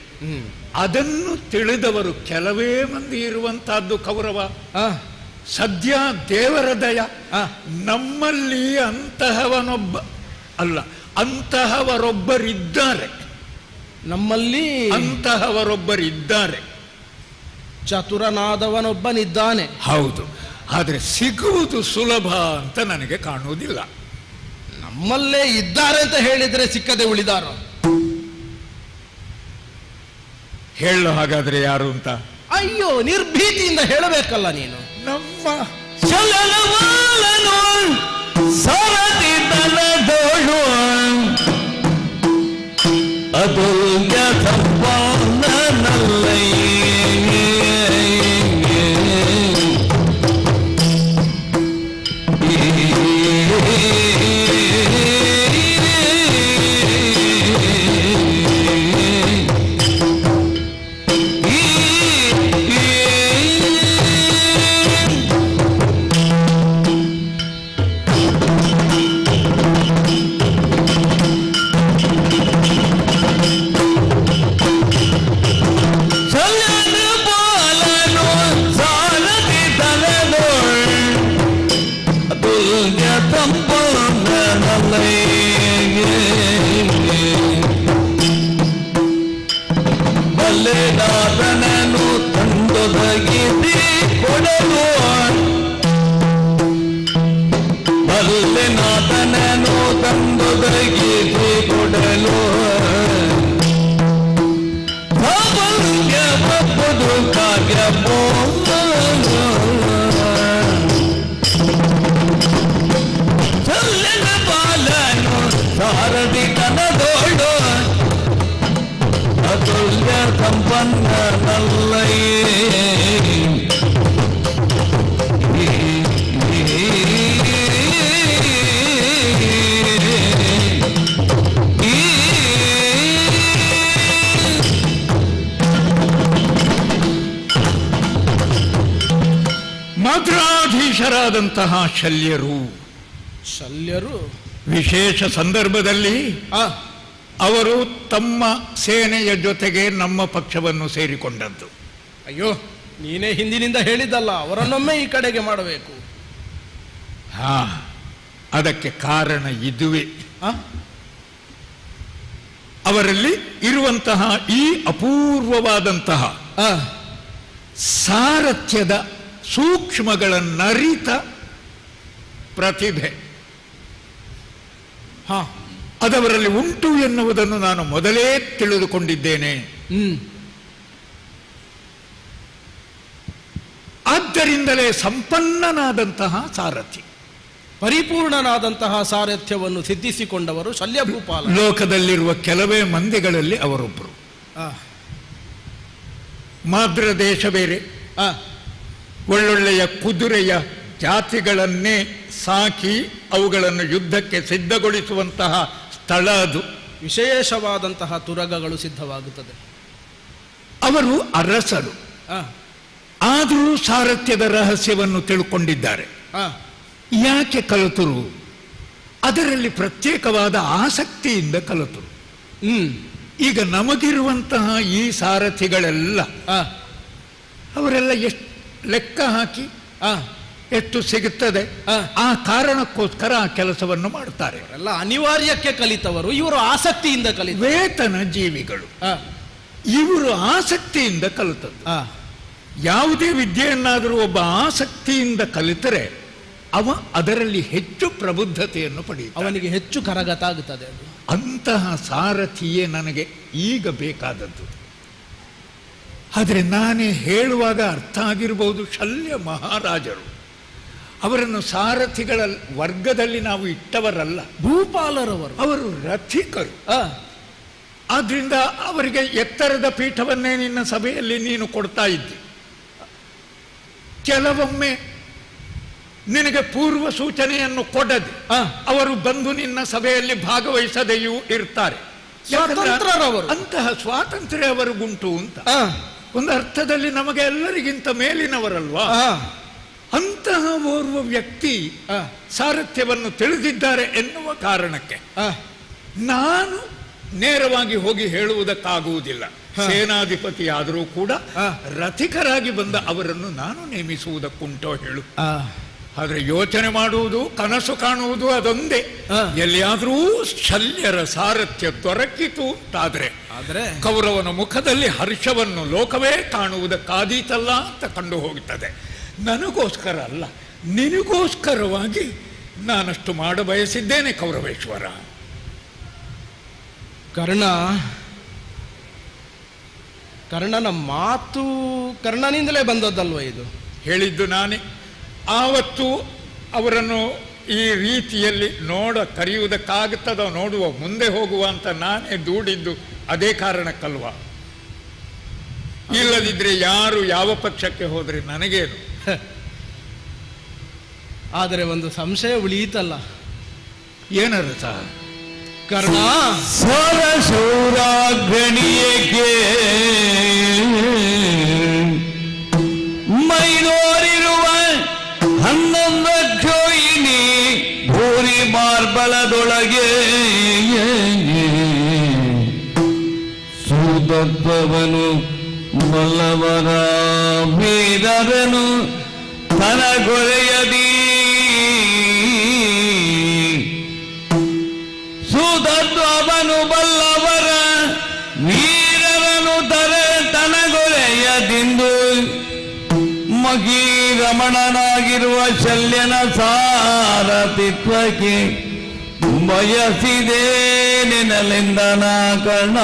ಅದನ್ನು ತಿಳಿದವರು ಕೆಲವೇ ಮಂದಿ ಇರುವಂತಹದ್ದು ಕೌರವ. ಸದ್ಯ ದೇವರ ದಯ ನಮ್ಮಲ್ಲಿ ಅಂತಹವನೊಬ್ಬ ಅಲ್ಲ, ಅಂತಹವರೊಬ್ಬರಿದ್ದಾರೆ. ನಮ್ಮಲ್ಲಿ ಅಂತಹವರೊಬ್ಬರಿದ್ದಾರೆ. ಚತುರನಾದವನೊಬ್ಬನಿದ್ದಾನೆ. ಹೌದು, ಆದ್ರೆ ಸಿಗುವುದು ಸುಲಭ ಅಂತ ನನಗೆ ಕಾಣುವುದಿಲ್ಲ. ನಮ್ಮಲ್ಲೇ ಇದ್ದಾರೆ ಅಂತ ಹೇಳಿದ್ರೆ ಸಿಕ್ಕದೆ ಉಳಿದಾರೋ? ಹೇಳು ಹಾಗಾದ್ರೆ ಯಾರು ಅಂತ. ಅಯ್ಯೋ, ನಿರ್ಭೀತಿಯಿಂದ ಹೇಳಬೇಕಲ್ಲ ನೀನು. ನಮ್ಮ ಚಲನವಾಲನು ಸಾರಥಿ ತನದೋಳು ಅದುಲ್ಯ ಬಲ್ಲೆನಾಥನನು ತಂದೊದಗಿಸಿ ಕೊಡಲು, ಬಲ್ಲೆನಾಥನನು ತಂದೊದಗಿಸಿ ಕೊಡಲು ಸಾಮರ್ಥ್ಯವಪ್ಪದು ಕಾವ್ಯ ಚಲ್ಲನ ಬಾಲನು ಸಾರಥಿ ತನದೋಳು ಅತುಲ್ಯ ಸಂಪನ್ನ ನಲ್ಲಯೇ ಮಾದ್ರಾಧೀಶರಾದಂತಹ ಶಲ್ಯರು ವಿಶೇಷ ಸಂದರ್ಭದಲ್ಲಿ ಅವರು ತಮ್ಮ ಸೇನೆಯ ಜೊತೆಗೆ ನಮ್ಮ ಪಕ್ಷವನ್ನು ಸೇರಿಕೊಂಡದ್ದು. ಅಯ್ಯೋ, ನೀನೇ ಹಿಂದಿನಿಂದ ಹೇಳಿದ್ದಲ್ಲ ಅವರನ್ನೊಮ್ಮೆ ಈ ಕಡೆಗೆ ಮಾಡಬೇಕು. ಅದಕ್ಕೆ ಕಾರಣ ಇದುವೇ. ಅವರಲ್ಲಿ ಇರುವಂತಹ ಈ ಅಪೂರ್ವವಾದಂತಹ ಸಾರಥ್ಯದ ಸೂಕ್ಷ್ಮಗಳನ್ನರಿತ ಪ್ರತಿಭೆ ಅದವರಲ್ಲಿ ಉಂಟು ಎನ್ನುವುದನ್ನು ನಾನು ಮೊದಲೇ ತಿಳಿದುಕೊಂಡಿದ್ದೇನೆ. ಆದ್ದರಿಂದಲೇ ಸಂಪನ್ನನಾದಂತಹ ಸಾರಥಿ, ಪರಿಪೂರ್ಣನಾದಂತಹ ಸಾರಥ್ಯವನ್ನು ಸಿದ್ಧಿಸಿಕೊಂಡವರು ಶಲ್ಯಭೂಪಾಲ. ಲೋಕದಲ್ಲಿರುವ ಕೆಲವೇ ಮಂದಿಗಳಲ್ಲಿ ಅವರೊಬ್ಬರು. ಮಾದ್ರ ದೇಶ ಬೇರೆ, ಒಳ್ಳೊಳ್ಳೆಯ ಕುದುರೆಯ ಜಾತಿಗಳನ್ನೇ ಸಾಕಿ ಅವುಗಳನ್ನು ಯುದ್ಧಕ್ಕೆ ಸಿದ್ಧಗೊಳಿಸುವಂತಹ ಸ್ಥಳ ಅದು. ವಿಶೇಷವಾದಂತಹ ತುರಗಗಳು ಸಿದ್ಧವಾಗುತ್ತದೆ. ಅವರು ಅರಸರು, ಆದರೂ ಸಾರಥ್ಯದ ರಹಸ್ಯವನ್ನು ತಿಳ್ಕೊಂಡಿದ್ದಾರೆ. ಯಾಕೆ ಕಲಿತರು? ಅದರಲ್ಲಿ ಪ್ರತ್ಯೇಕವಾದ ಆಸಕ್ತಿಯಿಂದ ಕಲಿತರು. ಈಗ ನಮಗಿರುವಂತಹ ಈ ಸಾರಥಿಗಳೆಲ್ಲ ಅವರೆಲ್ಲ ಎಷ್ಟು ಲೆಕ್ಕ ಹಾಕಿ ಎಷ್ಟು ಸಿಗುತ್ತದೆ ಆ ಕಾರಣಕ್ಕೋಸ್ಕರ ಆ ಕೆಲಸವನ್ನು ಮಾಡ್ತಾರೆ. ಎಲ್ಲ ಅನಿವಾರ್ಯಕ್ಕೆ ಕಲಿತವರು, ಇವರು ಆಸಕ್ತಿಯಿಂದ ಕಲಿತ ವೇತನ ಜೀವಿಗಳು. ಇವರು ಆಸಕ್ತಿಯಿಂದ ಕಲಿತದ್ದು. ಯಾವುದೇ ವಿದ್ಯೆಯನ್ನಾದರೂ ಒಬ್ಬ ಆಸಕ್ತಿಯಿಂದ ಕಲಿತರೆ ಅವ ಅದರಲ್ಲಿ ಹೆಚ್ಚು ಪ್ರಬುದ್ಧತೆಯನ್ನು ಪಡೆಯುತ್ತಾನೆ, ಅವನಿಗೆ ಹೆಚ್ಚು ಕರಗತ ಆಗುತ್ತದೆ. ಅದು ಅಂತಹ ಸಾರಥಿಯೇ ನನಗೆ ಈಗ ಬೇಕಾದದ್ದು. ಆದರೆ ನಾನೇ ಹೇಳುವಾಗ ಅರ್ಥ ಆಗಿರಬಹುದು, ಶಲ್ಯ ಮಹಾರಾಜರು ಅವರನ್ನು ಸಾರಥಿಗಳ ವರ್ಗದಲ್ಲಿ ನಾವು ಇಟ್ಟವರಲ್ಲ, ಭೂಪಾಲರವರು. ಅವರು ರಥಿಕರು. ಆದ್ರಿಂದ ಅವರಿಗೆ ಎತ್ತರದ ಪೀಠವನ್ನೇ ನಿನ್ನ ಸಭೆಯಲ್ಲಿ ನೀನು ಕೊಡ್ತಾ ಇದ್ದಿ. ಕೆಲವೊಮ್ಮೆ ನಿನಗೆ ಪೂರ್ವ ಸೂಚನೆಯನ್ನು ಕೊಡದೆ ಅವರು ಬಂದು ನಿನ್ನ ಸಭೆಯಲ್ಲಿ ಭಾಗವಹಿಸದೆಯೂ ಇರ್ತಾರೆ. ಅಂತಹ ಸ್ವಾತಂತ್ರ್ಯ ಅವರಿಗುಂಟು ಅಂತ ಒಂದು ಅರ್ಥದಲ್ಲಿ ನಮಗೆ ಎಲ್ಲರಿಗಿಂತ ಮೇಲಿನವರಲ್ವಾ. ಅಂತಹ ಓರ್ವ ವ್ಯಕ್ತಿ ಸಾರಥ್ಯವನ್ನು ತಿಳಿದಿದ್ದಾರೆ ಎನ್ನುವ ಕಾರಣಕ್ಕೆ ನಾನು ನೇರವಾಗಿ ಹೋಗಿ ಹೇಳುವುದಕ್ಕಾಗುವುದಿಲ್ಲ. ಸೇನಾಧಿಪತಿ ಆದರೂ ಕೂಡ ರಥಿಕರಾಗಿ ಬಂದ ಅವರನ್ನು ನಾನು ನೇಮಿಸುವುದಕ್ಕುಂಟೋ ಹೇಳು. ಆದ್ರೆ ಯೋಚನೆ ಮಾಡುವುದು, ಕನಸು ಕಾಣುವುದು ಅದೊಂದೇ. ಎಲ್ಲಿಯಾದರೂ ಶಲ್ಯರ ಸಾರಥ್ಯ ದೊರಕಿತು ಅಂತಾದ್ರೆ ಕೌರವನ ಮುಖದಲ್ಲಿ ಹರ್ಷವನ್ನು ಲೋಕವೇ ಕಾಣುವುದಕ್ಕಾದೀತಲ್ಲ ಅಂತ ಕಂಡು ಹೋಗುತ್ತದೆ. ನನಗೋಸ್ಕರ ಅಲ್ಲ, ನಿನಗೋಸ್ಕರವಾಗಿ ನಾನಷ್ಟು ಮಾಡ ಬಯಸಿದ್ದೇನೆ ಕೌರವೇಶ್ವರ. ಕರ್ಣನ ಮಾತು ಕರ್ಣನಿಂದಲೇ ಬಂದದ್ದಲ್ವ ಇದು? ಹೇಳಿದ್ದು ನಾನೇ. ಆವತ್ತು ಅವರನ್ನು ಈ ರೀತಿಯಲ್ಲಿ ಕರೆಯುವುದಕ್ಕಾಗುತ್ತದೋ ನೋಡುವ, ಮುಂದೆ ಹೋಗುವ ಅಂತ ನಾನೇ ದೂಡಿದ್ದು ಅದೇ ಕಾರಣಕ್ಕಲ್ವಾ. ಇಲ್ಲದಿದ್ರೆ ಯಾರು ಯಾವ ಪಕ್ಷಕ್ಕೆ ಹೋದ್ರೆ ನನಗೇನು. ಆದರೆ ಒಂದು ಸಂಶಯ ಉಳಿಯಿತಲ್ಲ. ಏನರ ಸಹ ಕರ್ಣ ಸರಸೂರಾಗ್ರಣಿಯೇಕೆ ಮೈನೋರಿರುವ 11 ಕ್ಷೋಯಿನಿ ಭೂರಿ ಮಾರ್ಬಲದೊಳಗೆ ಸುತತ್ವವನು ಬಲ್ಲವರ ವೀರರನು ತನಗೊರೆಯದಿ ಸುತತ್ವವನು ಬಲ್ಲವರ ವೀರರನು ತನಗೊರೆಯದಿಂದು ಮಗಿ ರಮಣನಾಗಿರುವ ಶಲ್ಯನ ಸಾರಥಿತ್ವಕ್ಕೆ ಬಯಸಿದೆ ನೆನಲೆಂದನ ಕರ್ಣ.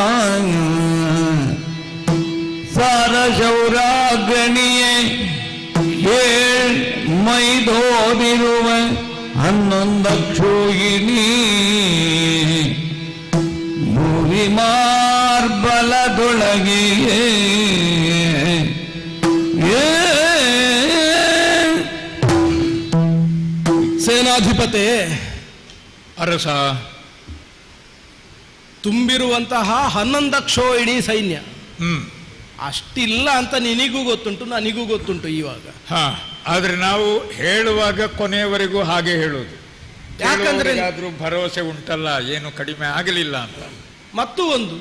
ಸಾರ ಶೌರಾಗ್ರಣಿಯೇ ಮೈದೋದಿರುವ 11 ಕ್ಷೋಹಿಣಿ ಭೂರಿ ಮಾರ್ಬಲದೊಳಗಿಯೇ ಸೇನಾಧಿಪತಿ ಅರಸ, ತುಂಬಿರುವಂತಹ 11 ಕ್ಷೋಹಿಣಿ ಸೈನ್ಯ ಅಷ್ಟಿಲ್ಲ ಅಂತ ನಿನಗೂ ಗೊತ್ತುಂಟು, ನನಗೂ ಗೊತ್ತುಂಟು. ಇವಾಗ ಆದ್ರೆ ನಾವು ಹೇಳುವಾಗ ಕೊನೆಯವರೆಗೂ ಹಾಗೆ ಹೇಳುವುದು, ಯಾಕಂದ್ರೆ ಆದ್ರೂ ಭರವಸೆ ಉಂಟಲ್ಲ ಏನು ಕಡಿಮೆ ಆಗಲಿಲ್ಲ ಅಂತ. ಮತ್ತು ಒಂದು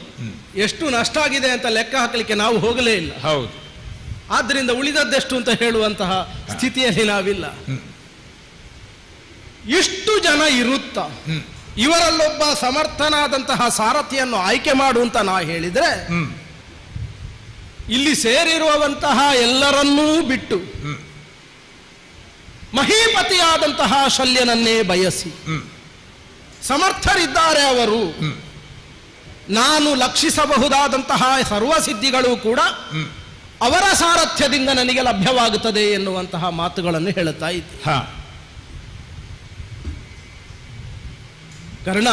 ಎಷ್ಟು ನಷ್ಟ ಆಗಿದೆ ಅಂತ ಲೆಕ್ಕ ಹಾಕಲಿಕ್ಕೆ ನಾವು ಹೋಗಲೇ ಇಲ್ಲ. ಹೌದು. ಆದ್ರಿಂದ ಉಳಿದದ್ದೆಷ್ಟು ಅಂತ ಹೇಳುವಂತಹ ಸ್ಥಿತಿಯಲ್ಲಿ ನಾವಿಲ್ಲ. ಇಷ್ಟು ಜನ ಇರುತ್ತ ಇವರಲ್ಲೊಬ್ಬ ಸಮರ್ಥನಾದಂತಹ ಸಾರಥಿಯನ್ನು ಆಯ್ಕೆ ಮಾಡು ಅಂತ ನಾ ಹೇಳಿದ್ರೆ ಇಲ್ಲಿ ಸೇರಿರುವಂತಹ ಎಲ್ಲರನ್ನೂ ಬಿಟ್ಟು ಮಹೀಪತಿಯಾದಂತಹ ಶಲ್ಯನನ್ನೇ ಬಯಸಿ ಸಮರ್ಥರಿದ್ದಾರೆ ಅವರು, ನಾನು ಲಕ್ಷಿಸಬಹುದಾದಂತಹ ಸರ್ವಸಿದ್ಧಿಗಳು ಕೂಡ ಅವರ ಸಾರಥ್ಯದಿಂದ ನನಗೆ ಲಭ್ಯವಾಗುತ್ತದೆ ಎನ್ನುವಂತಹ ಮಾತುಗಳನ್ನು ಹೇಳುತ್ತಾ ಇದ್ದೆ. ಕರ್ಣ,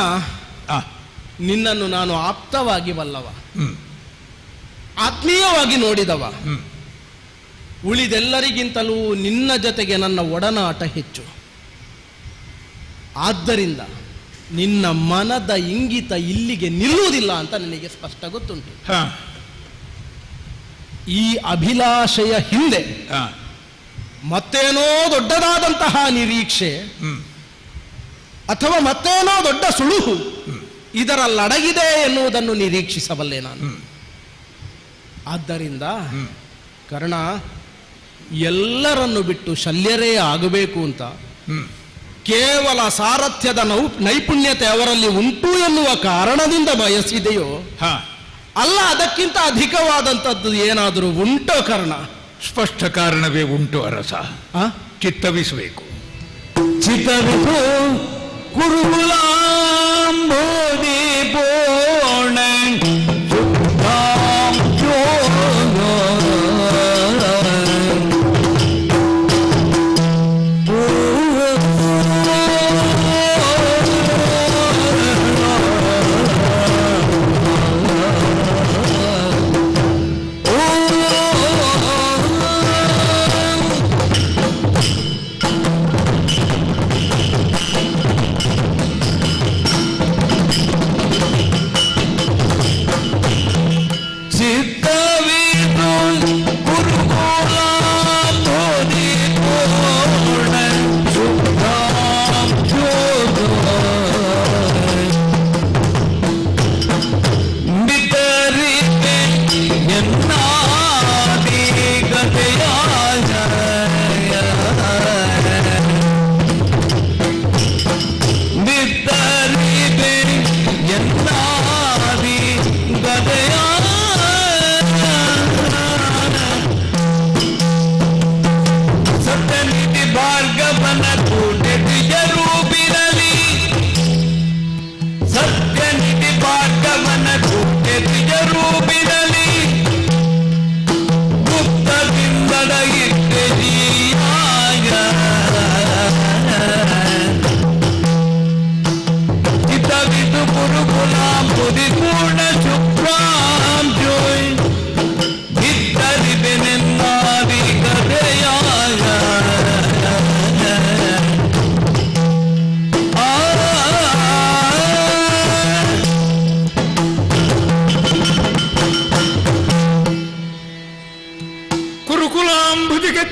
ನಿನ್ನನ್ನು ನಾನು ಆಪ್ತವಾಗಿ ಬಲ್ಲವ, ಆತ್ಮೀಯವಾಗಿ ನೋಡಿದವ. ಉಳಿದೆಲ್ಲರಿಗಿಂತಲೂ ನಿನ್ನ ಜೊತೆಗೆ ನನ್ನ ಒಡನಾಟ ಹೆಚ್ಚು. ಆದ್ದರಿಂದ ನಿನ್ನ ಮನದ ಇಂಗಿತ ಇಲ್ಲಿಗೆ ನಿಲ್ಲುವುದಿಲ್ಲ ಅಂತ ನನಗೆ ಸ್ಪಷ್ಟ ಗೊತ್ತುಂಟು. ಈ ಅಭಿಲಾಷೆಯ ಹಿಂದೆ ಮತ್ತೇನೋ ದೊಡ್ಡದಾದಂತಹ ನಿರೀಕ್ಷೆ ಅಥವಾ ಮತ್ತೇನೋ ದೊಡ್ಡ ಸುಳುಹು ಇದರಲ್ಲಡಗಿದೆ ಎನ್ನುವುದನ್ನು ನಿರೀಕ್ಷಿಸಬಲ್ಲೆ ನಾನು. ಆದ್ದರಿಂದ ಕರ್ಣ, ಎಲ್ಲರನ್ನು ಬಿಟ್ಟು ಶಲ್ಯರೇ ಆಗಬೇಕು ಅಂತ ಕೇವಲ ಸಾರಥ್ಯದ ನೈಪುಣ್ಯತೆ ಅವರಲ್ಲಿ ಉಂಟು ಎನ್ನುವ ಕಾರಣದಿಂದ ಬಯಸಿದೆಯೋ ಅಲ್ಲ, ಅದಕ್ಕಿಂತ ಅಧಿಕವಾದಂಥದ್ದು ಏನಾದರೂ ಉಂಟೋ ಕರ್ಣ? ಸ್ಪಷ್ಟ ಕಾರಣವೇ ಉಂಟು ಅರಸ. ಚಿತ್ತವಿಸಬೇಕು. ಚಿತ್ತವಿಸು ಕುರುಗುಲಾಂಬೋದಿ ಪೋಣ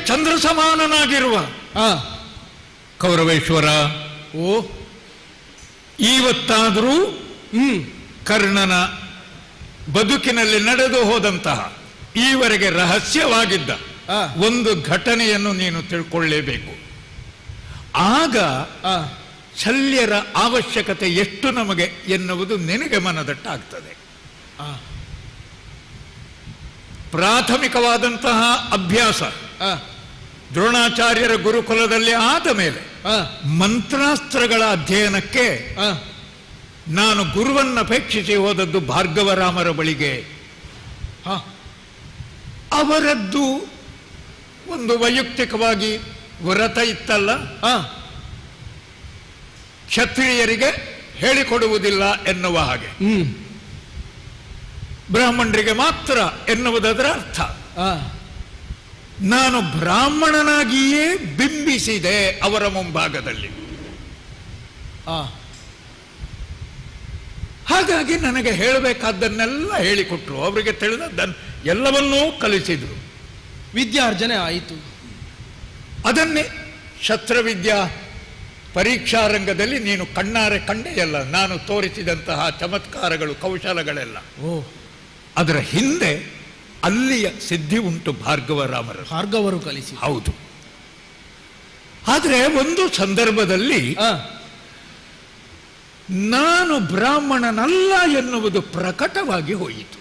ಚಂದ್ರ ಸಮಾನನಾಗಿರುವ ಕೌರವೇಶ್ವರ, ಇವತ್ತಾದರೂ ಕರ್ಣನ ಬದುಕಿನಲ್ಲಿ ನಡೆದು ಹೋದಂತಹ ಈವರೆಗೆ ರಹಸ್ಯವಾಗಿದ್ದ ಒಂದು ಘಟನೆಯನ್ನು ನೀನು ತಿಳ್ಕೊಳ್ಳೇಬೇಕು. ಆಗ ಶಲ್ಯರ ಅವಶ್ಯಕತೆ ಎಷ್ಟು ನಮಗೆ ಎನ್ನುವುದು ನಿನಗೆ ಮನದಟ್ಟಾಗ್ತದೆ. ಪ್ರಾಥಮಿಕವಾದಂತಹ ಅಭ್ಯಾಸ ದ್ರೋಣಾಚಾರ್ಯರ ಗುರುಕುಲದಲ್ಲಿ ಆದ ಮೇಲೆ ಮಂತ್ರಾಸ್ತ್ರಗಳ ಅಧ್ಯಯನಕ್ಕೆ ನಾನು ಗುರುವನ್ನಪೇಕ್ಷಿಸಿ ಹೋದದ್ದು ಭಾರ್ಗವರಾಮರ ಬಳಿಗೆ. ಅವರದ್ದು ಒಂದು ವೈಯಕ್ತಿಕವಾಗಿ ವ್ರತ ಇತ್ತಲ್ಲ, ಕ್ಷತ್ರಿಯರಿಗೆ ಹೇಳಿಕೊಡುವುದಿಲ್ಲ ಎನ್ನುವ ಹಾಗೆ, ಬ್ರಾಹ್ಮಣರಿಗೆ ಮಾತ್ರ ಎನ್ನುವುದರ ಅರ್ಥ. ನಾನು ಬ್ರಾಹ್ಮಣನಾಗಿಯೇ ಬಿಂಬಿಸಿದೆ ಅವರ ಮುಂಭಾಗದಲ್ಲಿ. ಹಾಗಾಗಿ ನನಗೆ ಹೇಳಬೇಕಾದ್ದನ್ನೆಲ್ಲ ಹೇಳಿಕೊಟ್ರು, ಅವರಿಗೆ ತಿಳಿದದ್ದನ್ನು ಎಲ್ಲವನ್ನೂ ಕಲಿಸಿದ್ರು. ವಿದ್ಯಾರ್ಜನೆ ಆಯಿತು. ಅದನ್ನೇ ಶಸ್ತ್ರವಿದ್ಯಾ ಪರೀಕ್ಷಾ ರಂಗದಲ್ಲಿ ನೀನು ಕಣ್ಣಾರೆ ಕಂಡೆಯಲ್ಲ, ನಾನು ತೋರಿಸಿದಂತಹ ಚಮತ್ಕಾರಗಳು, ಕೌಶಲಗಳೆಲ್ಲ. ಅದರ ಹಿಂದೆ ಅಲ್ಲಿಯ ಸಿದ್ಧಿ ಉಂಟು ಭಾರ್ಗವರು ಕಲಿಸಿ. ಹೌದು. ಆದರೆ ಒಂದು ಸಂದರ್ಭದಲ್ಲಿ ನಾನು ಬ್ರಾಹ್ಮಣನಲ್ಲ ಎನ್ನುವುದು ಪ್ರಕಟವಾಗಿ ಹೋಯಿತು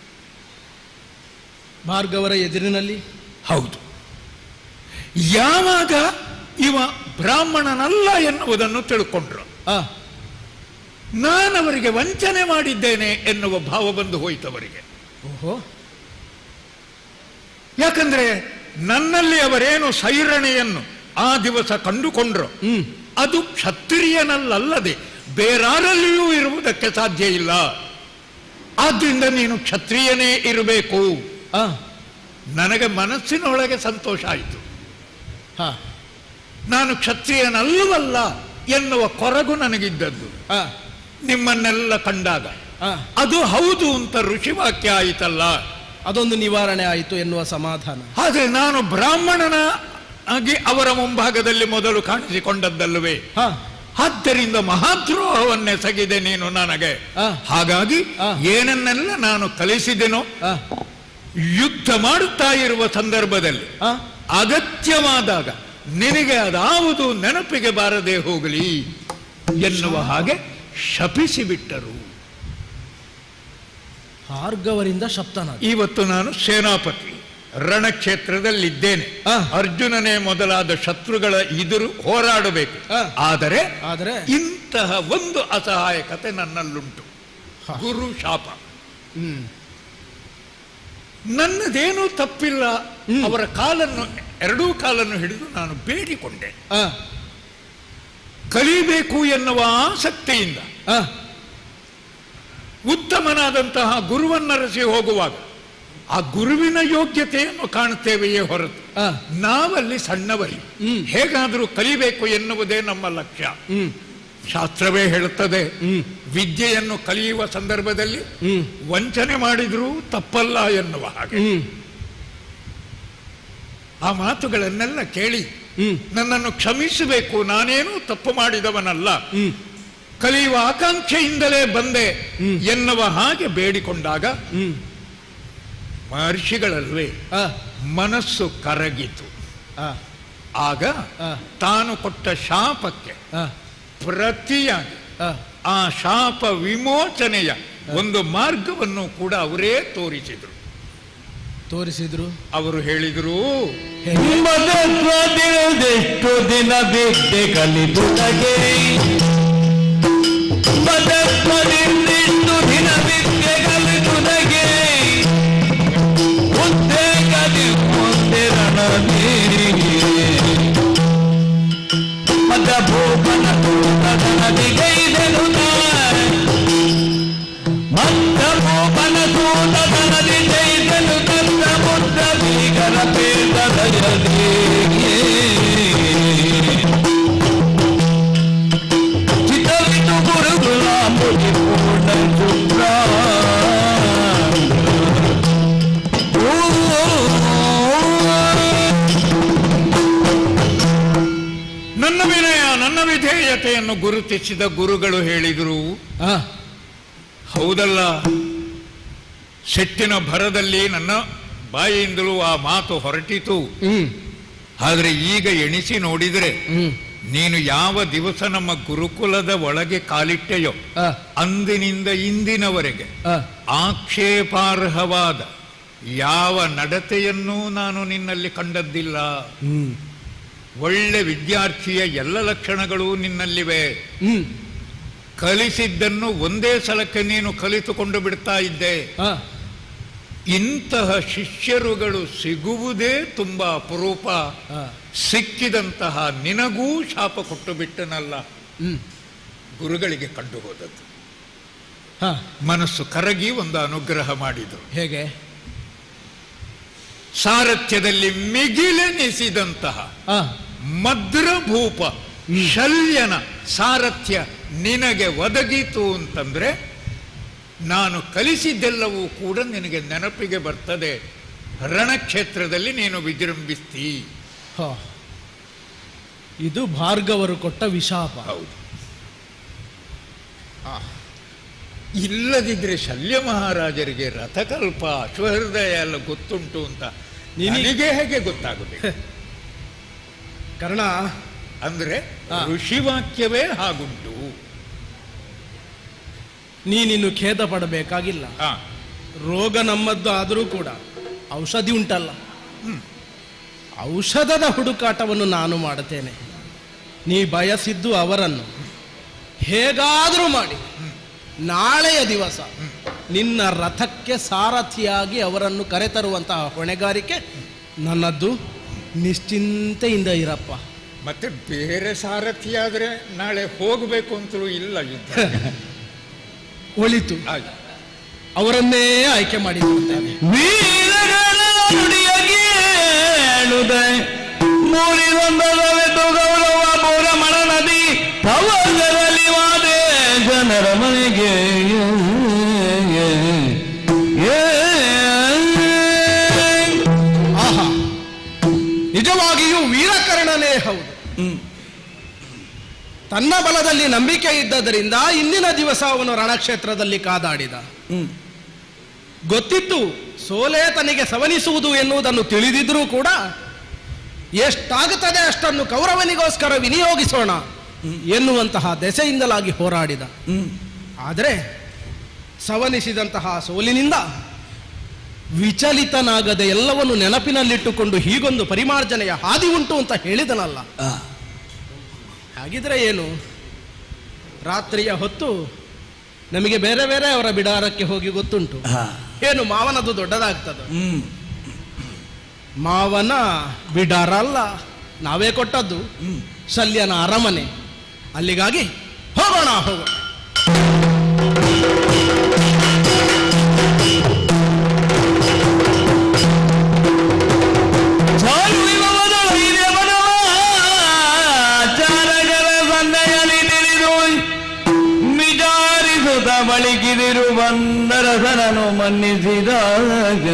ಭಾರ್ಗವರ ಎದುರಿನಲ್ಲಿ. ಹೌದು. ಯಾವಾಗ ಇವ ಬ್ರಾಹ್ಮಣನಲ್ಲ ಎನ್ನುವುದನ್ನು ತಿಳ್ಕೊಂಡ್ರು, ನಾನವರಿಗೆ ವಂಚನೆ ಮಾಡಿದ್ದೇನೆ ಎನ್ನುವ ಭಾವ ಬಂದು ಹೋಯಿತು ಅವರಿಗೆ. ಯಾಕಂದ್ರೆ ನನ್ನಲ್ಲಿ ಅವರೇನು ಸೈರಣೆಯನ್ನು ಆ ದಿವಸ ಕಂಡುಕೊಂಡ್ರು, ಅದು ಕ್ಷತ್ರಿಯನಲ್ಲದೆ ಬೇರಾರಲ್ಲಿಯೂ ಇರುವುದಕ್ಕೆ ಸಾಧ್ಯ ಇಲ್ಲ. ಆದ್ರಿಂದ ನೀನು ಕ್ಷತ್ರಿಯನೇ ಇರಬೇಕು. ನನಗೆ ಮನಸ್ಸಿನೊಳಗೆ ಸಂತೋಷ ಆಯಿತು. ನಾನು ಕ್ಷತ್ರಿಯನಲ್ಲವಲ್ಲ ಎನ್ನುವ ಕೊರಗು ನನಗಿದ್ದದ್ದು ನಿಮ್ಮನ್ನೆಲ್ಲ ಕಂಡಾಗ. ಅದು ಹೌದು ಅಂತ ಋಷಿವಾಕ್ಯ ಆಯಿತಲ್ಲ, ಅದೊಂದು ನಿವಾರಣೆ ಆಯಿತು ಎನ್ನುವ ಸಮಾಧಾನ. ಆದರೆ ನಾನು ಬ್ರಾಹ್ಮಣನ ಆಗಿ ಅವರ ಮುಂಭಾಗದಲ್ಲಿ ಮೊದಲು ಕಾಣಿಸಿಕೊಂಡದ್ದಲ್ಲವೇ, ಆದ್ದರಿಂದ ಮಹಾದ್ರೋಹವನ್ನೆಸಗಿದೆ ನೀನು ನನಗೆ. ಹಾಗಾಗಿ ಏನನ್ನೆಲ್ಲ ನಾನು ಕಲಿಸಿದೆನೋ, ಯುದ್ಧ ಮಾಡುತ್ತಾ ಇರುವ ಸಂದರ್ಭದಲ್ಲಿ ಅಗತ್ಯವಾದಾಗ ನಿನಗೆ ಅದಾವುದು ನೆನಪಿಗೆ ಬಾರದೆ ಹೋಗಲಿ ಎನ್ನುವ ಹಾಗೆ ಶಪಿಸಿಬಿಟ್ಟರು. ಭಾರ್ಗವರಿಂದ ಶಪ್ತನ. ಇವತ್ತು ನಾನು ಸೇನಾಪತಿ, ರಣಕ್ಷೇತ್ರದಲ್ಲಿದ್ದೇನೆ. ಅರ್ಜುನನೇ ಮೊದಲಾದ ಶತ್ರುಗಳ ಎದುರು ಹೋರಾಡಬೇಕು. ಆದರೆ ಇಂತಹ ಒಂದು ಅಸಹಾಯಕತೆ ನನ್ನಲ್ಲುಂಟು, ಗುರು ಶಾಪ. ನನ್ನದೇನೂ ತಪ್ಪಿಲ್ಲ. ಅವರ ಎರಡೂ ಕಾಲನ್ನು ಹಿಡಿದು ನಾನು ಬೇಡಿಕೊಂಡೆ, ಕಲಿಬೇಕು ಎನ್ನುವ ಆಸಕ್ತಿಯಿಂದ. ಉತ್ತಮನಾದಂತಹ ಗುರುವನ್ನರಸಿ ಹೋಗುವಾಗ ಆ ಗುರುವಿನ ಯೋಗ್ಯತೆಯನ್ನು ಕಾಣುತ್ತೇವೆಯೇ ಹೊರತು ನಾವಲ್ಲಿ ಸಣ್ಣವರಿ. ಹೇಗಾದರೂ ಕಲಿಬೇಕು ಎನ್ನುವುದೇ ನಮ್ಮ ಲಕ್ಷ್ಯ. ಶಾಸ್ತ್ರವೇ ಹೇಳುತ್ತದೆ, ವಿದ್ಯೆಯನ್ನು ಕಲಿಯುವ ಸಂದರ್ಭದಲ್ಲಿ ವಂಚನೆ ಮಾಡಿದ್ರೂ ತಪ್ಪಲ್ಲ ಎನ್ನುವ ಹಾಗೆ. ಆ ಮಾತುಗಳನ್ನೆಲ್ಲ ಕೇಳಿ ನನ್ನನ್ನು ಕ್ಷಮಿಸಬೇಕು, ನಾನೇನೂ ತಪ್ಪು ಮಾಡಿದವನಲ್ಲ, ಕಲಿಯುವ ಆಕಾಂಕ್ಷೆಯಿಂದಲೇ ಬಂದೆ ಎನ್ನುವ ಹಾಗೆ ಬೇಡಿಕೊಂಡಾಗ ಮಹರ್ಷಿಗಳಲ್ವೇ ಮನಸ್ಸು ಕರಗಿತು. ಆಗ ತಾನು ಕೊಟ್ಟ ಶಾಪಕ್ಕೆ ಪ್ರತಿಯಾಗಿ ಆ ಶಾಪ ವಿಮೋಚನೆಯ ಒಂದು ಮಾರ್ಗವನ್ನು ಕೂಡ ಅವರೇ ತೋರಿಸಿದ್ರು. ಅವರು ಹೇಳಿದರು, ಎಷ್ಟು ದಿನ ಬಿದ್ದೆ ಕಲಿದುದಗೆ, ಬದಕ್ಕಿಷ್ಟು ದಿನ ಬಿದ್ದೆ ಕಲಿದುದಗೆ, ಮುಂದೆ ಕಲಿ ಮುಂದೆ ರಣವೀರಿಗೆ ಮದ ಭೂಪನ ನದಿಗೈದೆನು ಮದ ಭೂಪನ ನದಿ ಜೈದನು ಕತ್ತ ಮುದ್ದ ಬೀಗರ ಪೇದಯದೇ ಚಿತ್ತವಿತು ಗುರುಗುಲ ಮುಗಿ ಪೂರ್ಣ ಶುಕ್ರ ನನ್ನ ವಿನಯ ನನ್ನ ವಿಧೇಯತೆಯನ್ನು ಗುರುತಿಸಿದ ಗುರುಗಳು ಹೇಳಿದರು, ಹೌದಲ್ಲ, ಸೆಟ್ಟಿನ ಭರದಲ್ಲಿ ನನ್ನ ಬಾಯಿಯಿಂದಲೂ ಆ ಮಾತು ಹೊರಟಿತು. ಆದರೆ ಈಗ ಎಣಿಸಿ ನೋಡಿದರೆ ನೀನು ಯಾವ ದಿವಸ ನಮ್ಮ ಗುರುಕುಲದ ಒಳಗೆ ಕಾಲಿಟ್ಟೆಯೋ ಅಂದಿನಿಂದ ಇಂದಿನವರೆಗೆ ಆಕ್ಷೇಪಾರ್ಹವಾದ ಯಾವ ನಡತೆಯನ್ನೂ ನಾನು ನಿನ್ನಲ್ಲಿ ಕಂಡದ್ದಿಲ್ಲ. ಒಳ್ಳೆ ವಿದ್ಯಾರ್ಥಿಯ ಎಲ್ಲ ಲಕ್ಷಣಗಳು ನಿನ್ನಲ್ಲಿವೆ. ಕಲಿಸಿದ್ದನ್ನು ಒಂದೇ ಸಲಕ್ಕೆ ನೀನು ಕಲಿತುಕೊಂಡು ಬಿಡ್ತಾ ಇದ್ದೆ. ಇಂತಹ ಶಿಷ್ಯರುಗಳು ಸಿಗುವುದೇ ತುಂಬಾ ಅಪರೂಪ. ಸಿಕ್ಕಿದಂತಹ ನಿನಗೂ ಶಾಪ ಕೊಟ್ಟು ಬಿಟ್ಟನಲ್ಲ. ಗುರುಗಳಿಗೆ ಕಂಡು ಹೋದದ್ದು. ಮನಸ್ಸು ಕರಗಿ ಒಂದು ಅನುಗ್ರಹ ಮಾಡಿದರು. ಹೇಗೆ? ಸಾರಥ್ಯದಲ್ಲಿ ಮಿಗಿಲೆನಿಸಿದಂತಹ ಮದ್ರಭೂಪ ಶಲ್ಯನ ಸಾರಥ್ಯ ನಿನಗೆ ಒದಗಿತು ಅಂತಂದ್ರೆ ನಾನು ಕಲಿಸಿದ್ದೆಲ್ಲವೂ ಕೂಡ ನಿನಗೆ ನೆನಪಿಗೆ ಬರ್ತದೆ. ರಣಕ್ಷೇತ್ರದಲ್ಲಿ ನೀನು ವಿಜೃಂಭಿಸ್ತೀ. ಇದು ಭಾರ್ಗವರು ಕೊಟ್ಟ ವಿಶಾಪ. ಹೌದು. ಇಲ್ಲದಿದ್ರೆ ಶಲ್ಯ ಮಹಾರಾಜರಿಗೆ ರಥಕಲ್ಪ ಅಶ್ವಹೃದಯ ಎಲ್ಲ ಗೊತ್ತುಂಟು ಅಂತ ನಿನಗೆ ಹೇಗೆ ಗೊತ್ತಾಗಬೇಕು? ಕರ್ಣ, ಅಂದ್ರೆ ಋಷಿವಾಕ್ಯವೇ ಹಾಗುಂಟು. ನೀನಿನ್ನು ಖೇದ ಪಡಬೇಕಾಗಿಲ್ಲ. ರೋಗ ನಮ್ಮದ್ದು ಆದರೂ ಕೂಡ ಔಷಧಿ ಉಂಟಲ್ಲ, ಔಷಧದ ಹುಡುಕಾಟವನ್ನು ನಾನು ಮಾಡುತ್ತೇನೆ. ನೀ ಬಯಸಿದ್ದು ಅವರನ್ನು ಹೇಗಾದರೂ ಮಾಡಿ ನಾಳೆಯ ದಿವಸ ನಿನ್ನ ರಥಕ್ಕೆ ಸಾರಥಿಯಾಗಿ ಅವರನ್ನು ಕರೆತರುವಂತಹ ಹೊಣೆಗಾರಿಕೆ ನನ್ನದ್ದು. ನಿಶ್ಚಿಂತೆಯಿಂದ ಇರಪ್ಪ. ಮತ್ತೆ ಬೇರೆ ಸಾರಥಿಯಾದ್ರೆ ನಾಳೆ ಹೋಗಬೇಕು ಅಂತಲೂ ಇಲ್ಲ ಯುದ್ಧ. ಒಳಿತು, ಅವರನ್ನೇ ಆಯ್ಕೆ ಮಾಡಿದ್ದೇನೆ. ಗೌರವ ಪೌರ ಮಣ ನದಿ ತವದಲ್ಲಿ ವಾದೆ ಜನರ ಮನೆಗೆ ಆಹಾ, ನಿಜವಾಗಿಯೂ ವೀರಕರ್ಣನೇ ಹೌದು. ತನ್ನ ಬಲದಲ್ಲಿ ನಂಬಿಕೆ ಇದ್ದದರಿಂದ ಇಂದಿನ ದಿವಸ ಅವನು ರಣಕ್ಷೇತ್ರದಲ್ಲಿ ಕಾದಾಡಿದ. ಗೊತ್ತಿತ್ತು ಸೋಲೆ ತನಗೆ ಸವನಿಸುವುದು ಎನ್ನುವುದನ್ನು ತಿಳಿದಿದ್ರೂ ಕೂಡ ಎಷ್ಟಾಗುತ್ತದೆ ಅಷ್ಟನ್ನು ಕೌರವನಿಗೋಸ್ಕರ ವಿನಿಯೋಗಿಸೋಣ ಎನ್ನುವಂತಹ ದೆಸೆಯಿಂದಲಾಗಿ ಹೋರಾಡಿದ. ಆದರೆ ಸವನಿಸಿದಂತಹ ಸೋಲಿನಿಂದ ವಿಚಲಿತನಾಗದೆ ಎಲ್ಲವನ್ನು ನೆನಪಿನಲ್ಲಿಟ್ಟುಕೊಂಡು ಹೀಗೊಂದು ಪರಿಮಾರ್ಜನೆಯ ಹಾದಿ ಉಂಟು ಅಂತ ಹೇಳಿದನಲ್ಲ. ಹಾಗಿದ್ರೆ ಏನು, ರಾತ್ರಿಯ ಹೊತ್ತು ನಮಗೆ ಬೇರೆ ಬೇರೆ ಅವರ ಬಿಡಾರಕ್ಕೆ ಹೋಗಿ ಗೊತ್ತುಂಟು. ಏನು ಮಾವನದು ದೊಡ್ಡದಾಗ್ತದ? ಮಾವನ ಬಿಡಾರ ಅಲ್ಲ, ನಾವೇ ಕೊಟ್ಟದ್ದು, ಶಲ್ಯನ ಅರಮನೆ. ಅಲ್ಲಿಗಾಗಿ ಹೋಗೋಣ ಹೋಗೋಣ. ಬಳಿಗಿದಿರು ಬಂದರಸನನು ಮನ್ನಿಸಿದಾಗ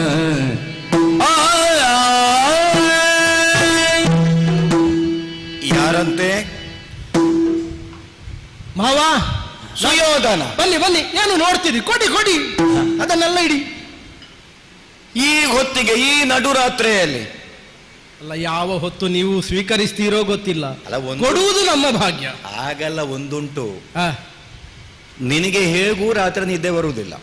ಯಾರಂತೆ? ಮಾವ ಸುಯೋಧನ. ಬನ್ನಿ ಬನ್ನಿ, ಏನು ನೋಡ್ತೀರಿ? ಕೊಡಿ ಕೊಡಿ, ಅದನ್ನೆಲ್ಲ ಇಡಿ. ಈ ಹೊತ್ತಿಗೆ, ಈ ನಡುರಾತ್ರಿಯಲ್ಲಿ ಅಲ್ಲ, ಯಾವ ಹೊತ್ತು ನೀವು ಸ್ವೀಕರಿಸ್ತೀರೋ ಗೊತ್ತಿಲ್ಲ. ಕೊಡುವುದು ನಮ್ಮ ಭಾಗ್ಯ. ಹಾಗೆಲ್ಲ ಒಂದುಂಟು, ನಿನಗೆ ಹೇಗೂ ರಾತ್ರಿ ನಿದ್ದೆ ಬರುವುದಿಲ್ಲ,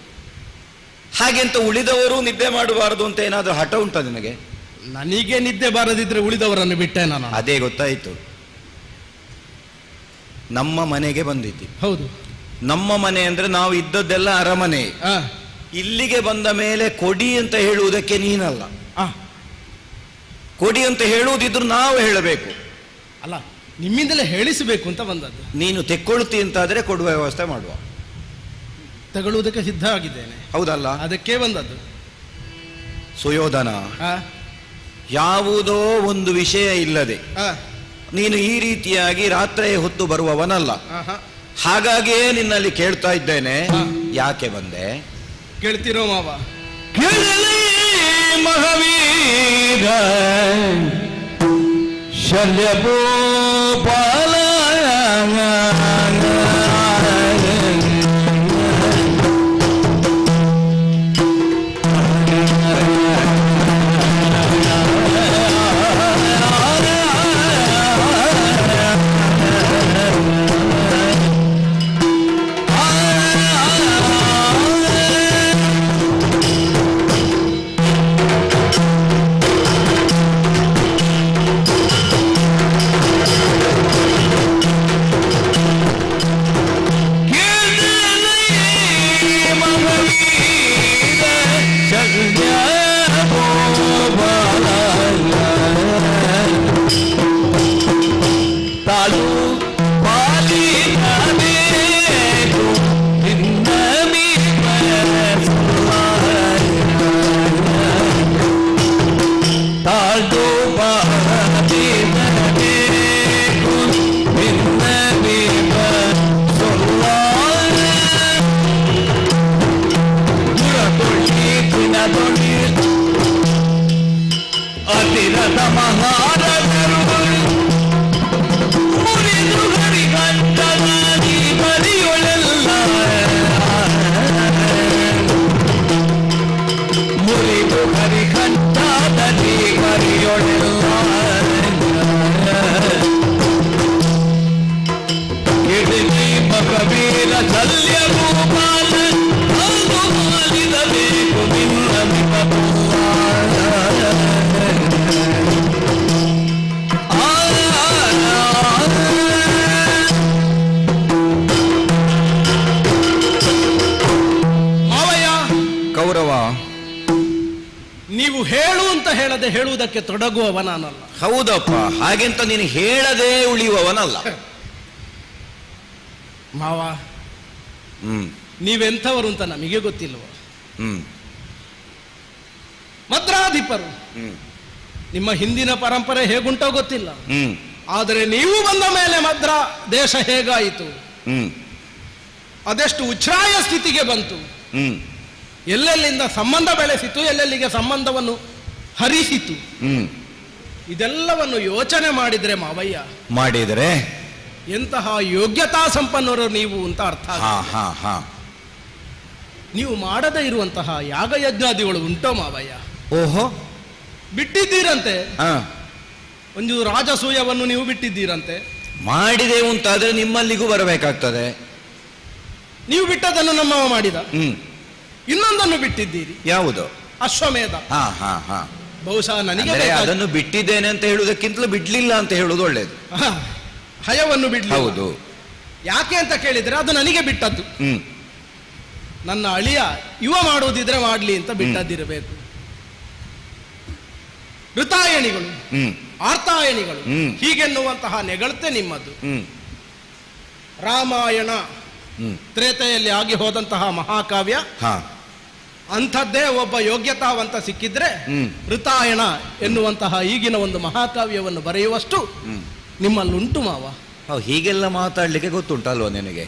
ಹಾಗೆಂತ ಉಳಿದವರು ನಿದ್ದೆ ಮಾಡಬಾರದು ಅಂತ ಏನಾದರೂ ಹಠ ಉಂಟ ನಿನಗೆ? ನನಗೆ ನಿದ್ದೆ ಬಾರದಿದ್ರೆ ಉಳಿದವರನ್ನು ಬಿಟ್ಟೆ ನಾನು. ಅದೇ ಗೊತ್ತಾಯಿತು. ನಮ್ಮ ಮನೆಗೆ ಬಂದಿದ್ದಿ. ಹೌದು, ನಮ್ಮ ಮನೆ ಅಂದ್ರೆ ನಾವು ಇದ್ದದ್ದೆಲ್ಲ ಅರಮನೆ. ಇಲ್ಲಿಗೆ ಬಂದ ಮೇಲೆ ಕೊಡಿ ಅಂತ ಹೇಳುವುದಕ್ಕೆ ನೀನಲ್ಲ. ಕೊಡಿ ಅಂತ ಹೇಳುವುದಿದ್ರು ನಾವು ಹೇಳಬೇಕು. ಅಲ್ಲ, ನಿಮ್ಮಿಂದಲೇ ಹೇಳಿಸಬೇಕು ಅಂತ ಬಂದದ್ದು. ನೀನು ತೆಕ್ಕೊಳ್ತಿ ಅಂತಾದ್ರೆ ಕೊಡುವ ವ್ಯವಸ್ಥೆ ಮಾಡುವ. ತಗೊಳ್ಳುವುದಕ್ಕೆ ಸಿದ್ಧ ಆಗಿದ್ದೇನೆ. ಹೌದಲ್ಲ? ಅದಕ್ಕೆ ಬಂದದ್ದು. ಸುಯೋಧನ, ಯಾವುದೋ ಒಂದು ವಿಷಯ ಇಲ್ಲದೆ ನೀನು ಈ ರೀತಿಯಾಗಿ ರಾತ್ರಿ ಹೊತ್ತು ಬರುವವನಲ್ಲ. ಹಾಗಾಗಿಯೇ ನಿನ್ನಲ್ಲಿ ಕೇಳ್ತಾ ಇದ್ದೇನೆ, ಯಾಕೆ ಬಂದೆ? ಕೇಳ್ತಿರೋ ಮಾವ? ಮಹಾವೀರ ಶಲ್ಯಭೂಪಾಲ ಶಲ್ಯ ಭೂಪಾಲ ಅದು ಮಾಲಿರಬೇಕು ನಿನ್ನ ಮಾವಯ್ಯ, ಕೌರವ, ನೀವು ಹೇಳು ಅಂತ ಹೇಳದೆ ಹೇಳುವುದಕ್ಕೆ ತೊಡಗುವವ ನಾನಲ್ಲ. ಹೌದಪ್ಪ, ಹಾಗೆಂತ ನೀನು ಹೇಳದೇ ಉಳಿಯುವವನಲ್ಲ. ಮಾವ, ನೀವೆಂಥವರು ಅಂತ ನಮಗೆ ಗೊತ್ತಿಲ್ವ? ಮದ್ರಾಧಿಪರು. ನಿಮ್ಮ ಹಿಂದಿನ ಪರಂಪರೆ ಹೇಗುಂಟೋ ಗೊತ್ತಿಲ್ಲ, ಆದರೆ ನೀವು ಬಂದ ಮೇಲೆ ಮದ್ರಾ ದೇಶ ಹೇಗಾಯಿತು, ಅದೆಷ್ಟು ಉಚ್ಛ್ರಾಯ ಸ್ಥಿತಿಗೆ ಬಂತು, ಎಲ್ಲೆಲ್ಲಿಂದ ಸಂಬಂಧ ಬೆಳೆಸಿತು, ಎಲ್ಲೆಲ್ಲಿಗೆ ಸಂಬಂಧವನ್ನು ಹರಿಸಿತು, ಇದೆಲ್ಲವನ್ನು ಯೋಚನೆ ಮಾಡಿದ್ರೆ ಮಾವಯ್ಯ, ಮಾಡಿದರೆ ಎಂತಹ ಯೋಗ್ಯತಾ ಸಂಪನ್ನರು ನೀವು ಅಂತ ಅರ್ಥ. ನೀವು ಮಾಡದೇ ಇರುವಂತಹ ಯಾಗಯಜ್ಞಾದಿಗಳು ಉಂಟೋ ಮಾವಯ್ಯ? ಓಹೋ, ಬಿಟ್ಟಿದ್ದೀರಂತೆ. ಒಂದು ರಾಜಸೂಯವನ್ನು ನೀವು ಬಿಟ್ಟಿದ್ದೀರಂತೆ. ಮಾಡಿದೆವು ಅಂತಾದ್ರೆ ನಿಮ್ಮಲ್ಲಿಗೂ ಬರಬೇಕಾಗ್ತದೆ. ನೀವು ಬಿಟ್ಟದನ್ನು ನಮ್ಮವ ಮಾಡಿದ. ಇನ್ನೊಂದನ್ನು ಬಿಟ್ಟಿದ್ದೀರಿ. ಯಾವುದು? ಅಶ್ವಮೇಧ. ಬಹುಶಃ ನನಗೆ ಅದನ್ನು ಬಿಟ್ಟಿದ್ದೇನೆ ಅಂತ ಹೇಳುವುದಕ್ಕಿಂತಲೂ ಬಿಡ್ಲಿಲ್ಲ ಅಂತ ಹೇಳುವುದು ಒಳ್ಳೇದು. ಹಯವನ್ನು ಬಿಡ್ಲಿ. ಹೌದು. ಯಾಕೆ ಅಂತ ಕೇಳಿದ್ರೆ ಅದು ನನಗೆ ಬಿಟ್ಟದ್ದು. ನನ್ನ ಅಳಿಯ ಯುವ ಮಾಡುವುದಿದ್ರೆ ಮಾಡ್ಲಿ ಅಂತ ಬಿಟ್ಟದ್ದಿರಬೇಕು. ಋತಾಯಣಿಗಳು, ಆರ್ತಾಯಣಿಗಳು ಹೀಗೆನ್ನುವಂತಹ ನೆಗಳತೆ ನಿಮ್ಮದು. ರಾಮಾಯಣ ತ್ರೇತೆಯಲ್ಲಿ ಆಗಿ ಹೋದಂತಹ ಮಹಾಕಾವ್ಯ, ಅಂಥದ್ದೇ ಒಬ್ಬ ಯೋಗ್ಯತಾವಂತ ಸಿಕ್ಕಿದ್ರೆ ಋತಾಯಣ ಎನ್ನುವಂತಹ ಈಗಿನ ಒಂದು ಮಹಾಕಾವ್ಯವನ್ನು ಬರೆಯುವಷ್ಟು ನಿಮ್ಮಲ್ಲುಂಟು ಮಾವ. ಹೀಗೆಲ್ಲ ಮಾತಾಡ್ಲಿಕ್ಕೆ ಗೊತ್ತುಂಟಲ್ವ ನಿನಗೆ?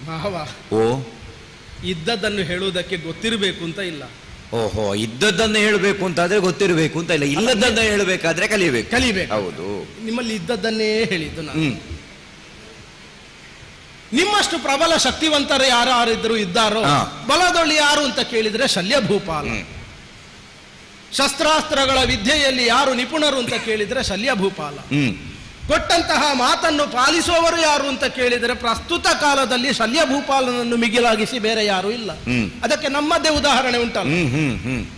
ಮಾವ, ಇದ್ದದ್ದನ್ನು ಹೇಳುವುದಕ್ಕೆ ಗೊತ್ತಿರಬೇಕು ಅಂತ ಇಲ್ಲ. ಓಹೋ, ಇದ್ದದ್ದನ್ನು ಹೇಳಬೇಕು ಅಂತಾದ್ರೆ ಗೊತ್ತಿರಬೇಕು ಅಂತ ಇಲ್ಲ, ಇಲ್ಲದನ್ನ ಹೇಳಬೇಕಾದ್ರೆ ಕಲಿಬೇಕು. ಹೌದು. ನಿಮ್ಮಲ್ಲಿ ಇದ್ದದ್ದನ್ನೇ ಹೇಳಿದ್ದು ನಾನು. ನಿಮ್ಮಷ್ಟು ಪ್ರಬಲ ಶಕ್ತಿವಂತರು ಯಾರಿದ್ರು ಇದ್ದಾರೋ, ಬಲದೊಳ್ಳಿ ಯಾರು ಅಂತ ಕೇಳಿದ್ರೆ ಶಲ್ಯ ಭೂಪಾಲ. ಶಸ್ತ್ರಾಸ್ತ್ರಗಳ ವಿದ್ಯೆಯಲ್ಲಿ ಯಾರು ನಿಪುಣರು ಅಂತ ಕೇಳಿದ್ರೆ ಶಲ್ಯ ಭೂಪಾಲ. ಕೊಟ್ಟಂತಹ ಮಾತನ್ನು ಪಾಲಿಸುವವರು ಯಾರು ಅಂತ ಕೇಳಿದರೆ ಪ್ರಸ್ತುತ ಕಾಲದಲ್ಲಿ ಶಲ್ಯ ಭೂಪಾಲನನ್ನು ಮಿಗಿಲಾಗಿಸಿ ಬೇರೆ ಯಾರು ಇಲ್ಲ. ಅದಕ್ಕೆ ನಮ್ಮದೇ ಉದಾಹರಣೆ ಉಂಟಲ್ಲ.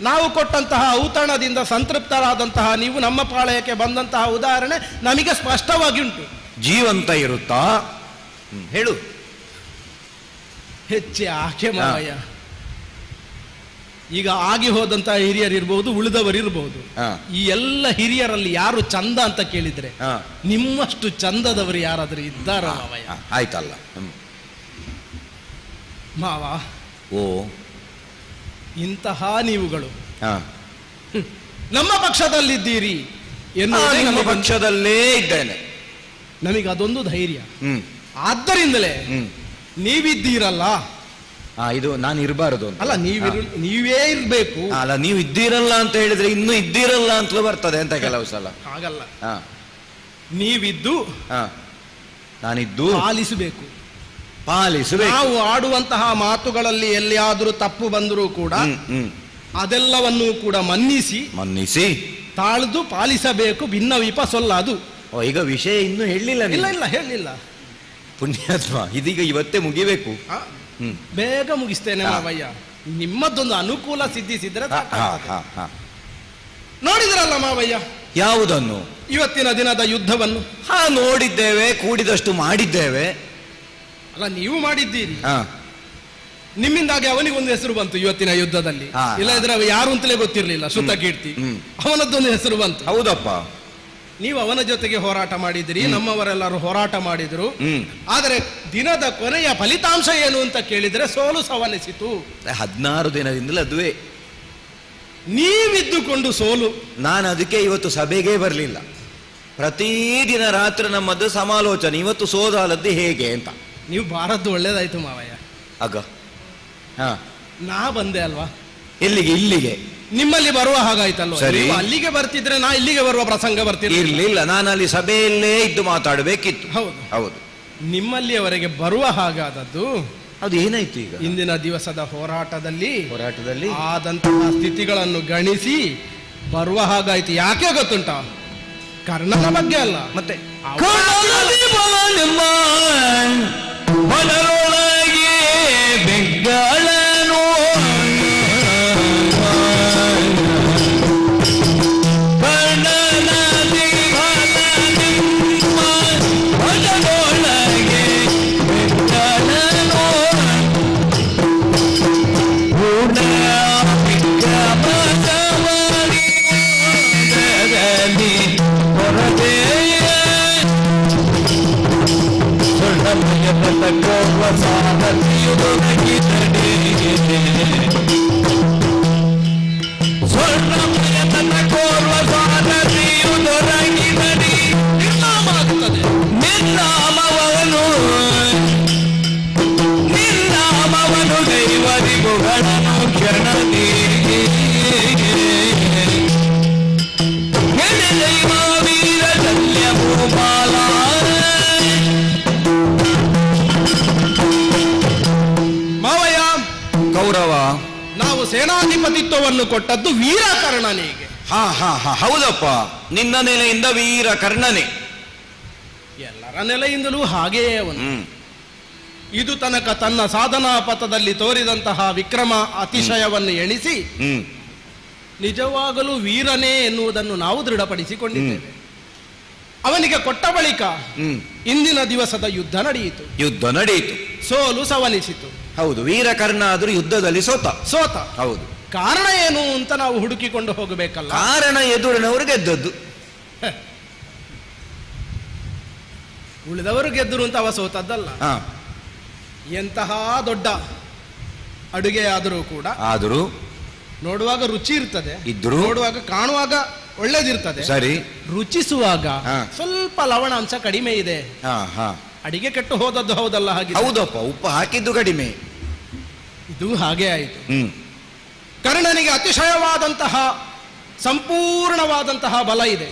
ನಾವು ಕೊಟ್ಟಂತಹ ಔತಣದಿಂದ ಸಂತೃಪ್ತರಾದಂತಹ ನೀವು ನಮ್ಮ ಪಾಳಯಕ್ಕೆ ಬಂದಂತಹ ಉದಾಹರಣೆ ನಮಗೆ ಸ್ಪಷ್ಟವಾಗಿ ಉಂಟು. ಜೀವಂತ ಇರುತ್ತಾ? ಹೇಳು. ಹೆಚ್ಚೆ ಆಕೆ ಮಾವಯ್ಯ. ಈಗ ಆಗಿ ಹೋದಂತಹ ಹಿರಿಯರು ಇರ್ಬಹುದು, ಉಳಿದವರು ಇರಬಹುದು. ಈ ಎಲ್ಲ ಹಿರಿಯರಲ್ಲಿ ಯಾರು ಚಂದ ಅಂತ ಕೇಳಿದ್ರೆ ನಿಮ್ಮಷ್ಟು ಚಂದದವರು ಯಾರಾದ್ರೂ ಇದ್ದಾರ ಮಾವಯ್ಯ? ಆಯ್ತಲ್ಲ ಮಾವ. ಇಂತಹ ನೀವುಗಳು ನಮ್ಮ ಪಕ್ಷದಲ್ಲಿದ್ದೀರಿ ಎನ್ನುವ ಪಕ್ಷದಲ್ಲೇ ಇದ್ದೇನೆ. ನಮಗೆ ಅದೊಂದು ಧೈರ್ಯ. ಆದ್ದರಿಂದಲೇ ನೀವಿದ್ದೀರಲ್ಲ. ಇದು ನಾನು ಇರಬಾರದು ಅಲ್ಲ, ನೀವೇ ಇರ್ಬೇಕು. ಅಲ್ಲ, ನೀವು ಇದ್ದೀರಲ್ಲ ಅಂತ ಹೇಳಿದ್ರೆ ಇನ್ನೂ ಇದ್ದೀರಲ್ಲ ಅಂತಲೂ ಬರ್ತದೆ ಅಂತ ಕೆಲವು ಸಲ. ಹಾಗಲ್ಲ, ನೀವಿದ್ದು ನಾನಿದ್ದು ಪಾಲಿಸಬೇಕು. ನಾವು ಆಡುವಂತಹ ಮಾತುಗಳಲ್ಲಿ ಎಲ್ಲಿಯಾದರೂ ತಪ್ಪು ಬಂದರೂ ಕೂಡ ಅದೆಲ್ಲವನ್ನೂ ಕೂಡ ಮನ್ನಿಸಿ ತಾಳ್ದು ಪಾಲಿಸಬೇಕು. ಭಿನ್ನ ವಿಪ ಸೊಲ್ಲದು. ಈಗ ವಿಷಯ ಇನ್ನೂ ಹೇಳಿಲ್ಲ. ಇಲ್ಲ ಹೇಳಿಲ್ಲ. ಪುಣ್ಯಾತ್ಮ, ಇದೀಗ ಇವತ್ತೇ ಮುಗಿಬೇಕು. ಬೇಗ ಮುಗಿಸ್ತೇನೆ ಮಾವಯ್ಯ. ನಿಮ್ಮದೊಂದು ಅನುಕೂಲ ಸಿದ್ಧಿಸಿದ್ರೆ ನೋಡಿದ್ರಲ್ಲ ಮಾವಯ್ಯ. ಯಾವುದನ್ನು? ಇವತ್ತಿನ ದಿನದ ಯುದ್ಧವನ್ನು. ನೋಡಿದ್ದೇವೆ, ಕೂಡಿದಷ್ಟು ಮಾಡಿದ್ದೇವೆ. ಅಲ್ಲ, ನೀವು ಮಾಡಿದ್ದೀರಿ. ನಿಮ್ಮಿಂದಾಗಿ ಅವನಿಗೊಂದು ಹೆಸರು ಬಂತು ಇವತ್ತಿನ ಯುದ್ಧದಲ್ಲಿ. ಇಲ್ಲದ್ರೆ ಯಾರು ಅಂತಲೇ ಗೊತ್ತಿರಲಿಲ್ಲ. ಸುತ್ತ ಕೀರ್ತಿ ಅವನದ್ದೊಂದು ಹೆಸರು ಬಂತು. ಹೌದಪ್ಪ. ನೀವು ಅವನ ಜೊತೆಗೆ ಹೋರಾಟ ಮಾಡಿದಿರಿ, ನಮ್ಮವರೆಲ್ಲರೂ ಹೋರಾಟ ಮಾಡಿದ್ರು. ಆದರೆ ದಿನದ ಕೊನೆಯ ಫಲಿತಾಂಶ ಏನು ಅಂತ ಕೇಳಿದ್ರೆ ಸೋಲು ಸವನಿಸಿತು. 16 ದಿನದಿಂದಲೇ ಅದುವೇ. ನೀವಿದ್ದುಕೊಂಡು ಸೋಲು. ನಾನು ಅದಕ್ಕೆ ಇವತ್ತು ಸಭೆಗೆ ಬರಲಿಲ್ಲ. ಪ್ರತಿದಿನ ರಾತ್ರಿ ನಮ್ಮದು ಸಮಾಲೋಚನೆ, ಇವತ್ತು ಸೋದಾಲದ್ದು ಹೇಗೆ ಅಂತ. ನೀವು ಬಾರದ್ದು ಒಳ್ಳೇದಾಯ್ತು ಮಾವಯ್ಯ. ಆಗ ನಾ ಬಂದೆ ಅಲ್ವಾ? ಎಲ್ಲಿಗೆ? ಇಲ್ಲಿಗೆ. ನಿಮ್ಮಲ್ಲಿ ಬರುವ ಹಾಗಾಯ್ತಲ್ವ? ಅಲ್ಲಿಗೆ ಬರ್ತಿದ್ರೆ ನಾ ಇಲ್ಲಿಗೆ ಬರುವ ಪ್ರಸಂಗ ಇರ್ಲಿಲ್ಲ. ನಾನು ಅಲ್ಲಿ ಸಭೆಯಲ್ಲೇ ಇದ್ದು ಮಾತಾಡಬೇಕಿತ್ತು. ಹೌದು. ನಿಮ್ಮಲ್ಲಿಯವರೆಗೆ ಬರುವ ಹಾಗಾದದ್ದು ಅದು ಏನಾಯ್ತು ಈಗ? ಇಂದಿನ ದಿವಸದ ಹೋರಾಟದಲ್ಲಿ ಆದಂತಹ ಸ್ಥಿತಿಗಳನ್ನು ಗಣಿಸಿ ಬರುವ ಹಾಗಾಯ್ತು. ಯಾಕೆ ಗೊತ್ತುಂಟ? ಕರ್ಣನ ಬಗ್ಗೆ ಅಲ್ಲ, ಮತ್ತೆ ಮನರೊಳಗೆ ಬೆಗ್ಗಳನು ಕರ್ಣನ ದಿವನ ನಿಮ್ಮ ಮನರೊಳಗೆ ಬೆಗ್ಗಳನು ಪೂರ್ಣ ವಿಕ್ರಮದವರಿ ಹೊರದೆ ನಿನ್ನಾಮವನು ದೈವರಿಗುಗಳನ್ನು ಕ್ಷಣದಿ ದೈವ ವೀರ ಶಲ್ಯ ಭೂಪಾಲ ಮಾವಯ್ಯ, ಕೌರವ, ನಾವು ಸೇನಾಧಿಪತಿತ್ವವನ್ನು ಕೊಟ್ಟದ್ದು ವೀರಕರ್ಣನಿಗೆ. ಹೌದಪ್ಪ, ನಿನ್ನ ನೆಲೆಯಿಂದ ವೀರ ಕರ್ಣನೆ. ಎಲ್ಲರ ನೆಲೆಯಿಂದಲೂ ಹಾಗೆಯೇ ಅವನು. ಇದು ತನಕ ತನ್ನ ಸಾಧನಾ ಪಥದಲ್ಲಿ ತೋರಿದಂತಹ ವಿಕ್ರಮ ಅತಿಶಯವನ್ನು ಎಣಿಸಿ ನಿಜವಾಗಲೂ ವೀರನೇ ಎನ್ನುವುದನ್ನು ನಾವು ದೃಢಪಡಿಸಿಕೊಂಡಿದ್ದೇವೆ. ಅವನಿಗೆ ಕೊಟ್ಟ ಬಳಿಕ ಇಂದಿನ ದಿವಸದ ಯುದ್ಧ ನಡೆಯಿತು. ಸೋಲು ಸವನಿಸಿತು. ಹೌದು, ವೀರಕರ್ಣ ಆದ್ರೂ ಯುದ್ಧದಲ್ಲಿ ಸೋತ. ಹೌದು. ಕಾರಣ ಏನು ಅಂತ ನಾವು ಹುಡುಕಿಕೊಂಡು ಹೋಗಬೇಕಲ್ಲ. ಕಾರಣ ಎದುರಿನವರು ಗೆದ್ದದ್ದು. ಉಳಿದವರು ಗೆದ್ದರು ಅಂತ ಅವ ಸೋತದ್ದಲ್ಲ. ಎಂತಹ ದೊಡ್ಡ ಅಡುಗೆ ಆದರೂ ಕೂಡ ನೋಡುವಾಗ ರುಚಿ ಇರ್ತದೆ, ನೋಡುವಾಗ ಕಾಣುವಾಗ ಒಳ್ಳೇದಿರ್ತದೆ. ಸರಿ, ರುಚಿಸುವಾಗ ಸ್ವಲ್ಪ ಲವಣಾಂಶ ಕಡಿಮೆ ಇದೆ. ಅಡಿಗೆ ಕೆಟ್ಟು ಹೋದದ್ದು ಹೌದಲ್ಲ? ಹಾಗೆ ಹೌದಪ್ಪ, ಉಪ್ಪು ಹಾಕಿದ್ದು ಕಡಿಮೆ. ಇದು ಹಾಗೆ ಆಯಿತು. ಕರ್ಣನಿಗೆ ಅತಿಶಯವಾದಂತಹ ಸಂಪೂರ್ಣವಾದಂತಹ ಬಲ ಇದೆ,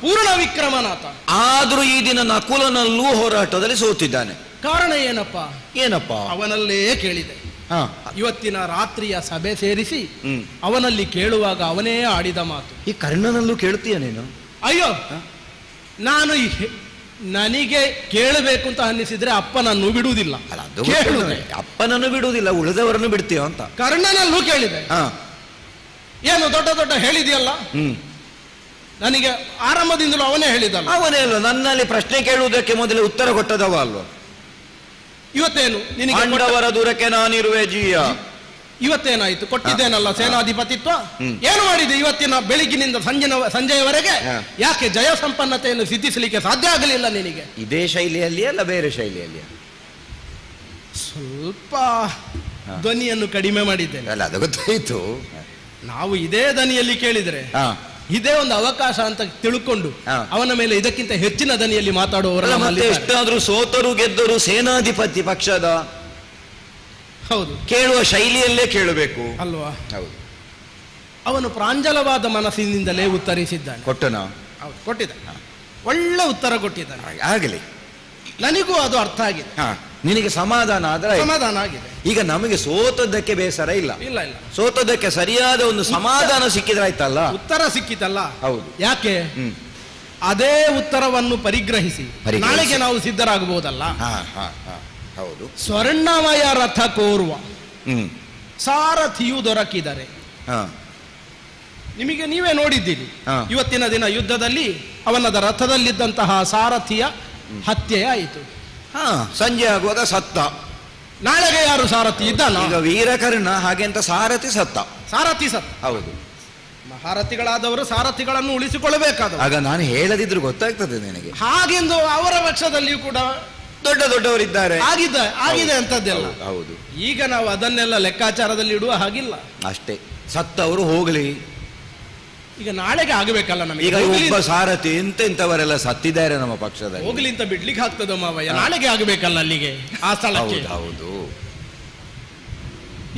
ಪೂರ್ಣ ವಿಕ್ರಮನಾಥ. ಆದ್ರೂ ಈ ದಿನ ನಕುಲನಲ್ಲೂ ಹೋರಾಟದಲ್ಲಿ ಸೋತಿದ್ದಾನೆ. ಕಾರಣ ಏನಪ್ಪ? ಅವನಲ್ಲೇ ಕೇಳಿದೆ. ಇವತ್ತಿನ ರಾತ್ರಿಯ ಸಭೆ ಸೇರಿಸಿ ಅವನಲ್ಲಿ ಕೇಳುವಾಗ ಅವನೇ ಆಡಿದ ಮಾತು. ಈ ಕರ್ಣನಲ್ಲೂ ಕೇಳ್ತೀಯ ನೀನು? ಅಯ್ಯೋ, ನಾನು ನನಗೆ ಕೇಳಬೇಕು ಅಂತ ಅನ್ನಿಸಿದ್ರೆ ಅಪ್ಪನನ್ನು ಬಿಡುವುದಿಲ್ಲ. ಅಪ್ಪನನ್ನು ಬಿಡುವುದಿಲ್ಲ, ಉಳಿದವರನ್ನು ಬಿಡ್ತೀಯ ಅಂತ. ಕರ್ಣನಲ್ಲೂ ಕೇಳಿದೆ. ಏನು ದೊಡ್ಡ ದೊಡ್ಡ ಹೇಳಿದೆಯಲ್ಲ, ನನಗೆ ಆರಂಭದಿಂದಲೂ ಅವನೇ ಹೇಳಿದಲ್ಲ. ಅವನೇ ಅಲ್ವ ನನ್ನಲ್ಲಿ ಪ್ರಶ್ನೆ ಕೇಳುವುದಕ್ಕೆ ಮೊದಲೇ ಉತ್ತರ ಕೊಟ್ಟದವ ಅಲ್ವ? ಇವತ್ತೇನು ಪಾಂಡವರ ದೂರಕ್ಕೆ ನಾನಿರುವೆ ಜೀಯ. ಇವತ್ತೇನಾಯ್ತು? ಕೊಟ್ಟಿದ್ದೇನಲ್ಲ ಸೇನಾಧಿಪತಿತ್ವ. ಏನು ಮಾಡಿದೆ ಇವತ್ತಿನ ಬೆಳಿಗ್ಗಿನಿಂದ ಸಂಜೆಯವರೆಗೆ? ಯಾಕೆ ಜಯ ಸಂಪನ್ನತೆಯನ್ನು ಸಿದ್ಧಿಸಲಿಕ್ಕೆ ಸಾಧ್ಯ ಆಗಲಿಲ್ಲ ನಿನಗೆ? ಇದೇ ಶೈಲಿಯಲ್ಲಿ ಅಲ್ಲ ಬೇರೆ ಶೈಲಿಯಲ್ಲಿ? ಸ್ವಲ್ಪ ಧ್ವನಿಯನ್ನು ಕಡಿಮೆ ಮಾಡಿದ್ದೇನೆ. ಅಲ್ಲ, ಅದು ಗೊತ್ತಾಯ್ತು. ನಾವು ಇದೇ ದನಿಯಲ್ಲಿ ಕೇಳಿದ್ರೆ ಇದೇ ಒಂದು ಅವಕಾಶ ಅಂತ ತಿಳ್ಕೊಂಡು ಅವನ ಮೇಲೆ ಇದಕ್ಕಿಂತ ಹೆಚ್ಚಿನ ದನಿಯಲ್ಲಿ ಮಾತಾಡುವವರ ಮತ್ತೆ ಎಷ್ಟಾದ್ರೂ ಸೋತರು ಗೆದ್ದರು ಸೇನಾಧಿಪತಿ ಪಕ್ಷದ. ಹೌದು, ಕೇಳುವ ಶೈಲಿಯಲ್ಲೇ ಕೇಳಬೇಕು ಅಲ್ವಾ? ಹೌದು. ಅವನು ಪ್ರಾಂಜಲವಾದ ಮನಸ್ಸಿನಿಂದಲೇ ಉತ್ತರಿಸಿದ್ದಾನೆ. ಕೊಟ್ಟನ? ಹೌದು, ಕೊಟ್ಟಿದ್ದ. ಒಳ್ಳೆ ಉತ್ತರ ಕೊಟ್ಟಿದ್ದಾನೆ. ಆಗಲಿ, ನನಗೂ ಅದು ಅರ್ಥ ಆಗಿದೆ. ನಿನಗೆ ಸಮಾಧಾನ ಆದ್ರೆ? ಸಮಾಧಾನ ಆಗಿದೆ. ಈಗ ನಮಗೆ ಸೋತದ್ದಕ್ಕೆ ಬೇಸರ ಇಲ್ಲ. ಇಲ್ಲ ಇಲ್ಲ, ಸೋತದ್ದಕ್ಕೆ ಸರಿಯಾದ ಒಂದು ಸಮಾಧಾನ ಸಿಕ್ಕಿದ್ರೆ ಆಯ್ತಲ್ಲ. ಉತ್ತರ ಸಿಕ್ಕಿತಲ್ಲ. ಹೌದು. ಯಾಕೆ? ಅದೇ ಉತ್ತರವನ್ನು ಪರಿಗ್ರಹಿಸಿ ನಾಳೆಗೆ ನಾವು ಸಿದ್ಧರಾಗಬಹುದಲ್ಲ. ಹೌದು. ಸ್ವರ್ಣಮಯ ರಥ ಕೋರುವ ಸಾರಥಿಯು ದೊರಕಿದರೆ. ನಿಮಗೆ ನೀವೇ ನೋಡಿದ್ದೀರಿ, ಇವತ್ತಿನ ದಿನ ಯುದ್ಧದಲ್ಲಿ ಅವನದ ರಥದಲ್ಲಿದ್ದಂತಹ ಸಾರಥಿಯ ಹತ್ಯೆ ಆಯಿತು. ಸಂಜೆ ಆಗುವಾಗ ಸತ್ತ. ನಾಳೆಗೆ ಯಾರು ಸಾರಥಿ ಇದ್ದಾನ? ಈಗ ವೀರಕರ್ಣ ಹಾಗೆ ಅಂತ ಸಾರಥಿ ಸತ್ತ. ಸಾರಥಿ ಸತ್ತ. ಹೌದು. ಮಹಾರಥಿಗಳಾದವರು ಸಾರಥಿಗಳನ್ನು ಉಳಿಸಿಕೊಳ್ಳಬೇಕಾದ. ಆಗ ನಾನು ಹೇಳದಿದ್ರು ಗೊತ್ತಾಗ್ತದೆ ನಿನಗೆ. ಹಾಗೆಂದು ಅವರ ಪಕ್ಷದಲ್ಲಿಯೂ ಕೂಡ ದೊಡ್ಡ ದೊಡ್ಡವರಿದ್ದಾರೆ. ಆಗಿದೆ ಅಂತದ್ದೆಲ್ಲ. ಹೌದು. ಈಗ ನಾವು ಅದನ್ನೆಲ್ಲ ಲೆಕ್ಕಾಚಾರದಲ್ಲಿ ಇಡುವ ಹಾಗಿಲ್ಲ. ಅಷ್ಟೇ, ಸತ್ತವರು ಹೋಗ್ಲಿ. ಈಗ ನಾಳೆಗೆ ಆಗಬೇಕಲ್ಲ ನಮಗೆ. ಈಗ ಒಬ್ಬ ಸಾರಥಿ ಇಂಥವರೆಲ್ಲ ಸತ್ತಿದ್ದಾರೆ ನಮ್ಮ ಪಕ್ಷದಲ್ಲಿ. ಹೋಗ್ಲಿ ಅಂತ ಬಿಡ್ಲಿಕ್ಕೆ ಆಗ್ತದ ಮಾವಯ್ಯ? ನಾಳೆಗೆ ಆಗಬೇಕಲ್ಲ ಅಲ್ಲಿಗೆ, ಆ ಸ್ಥಳಕ್ಕೆ. ಹೌದು.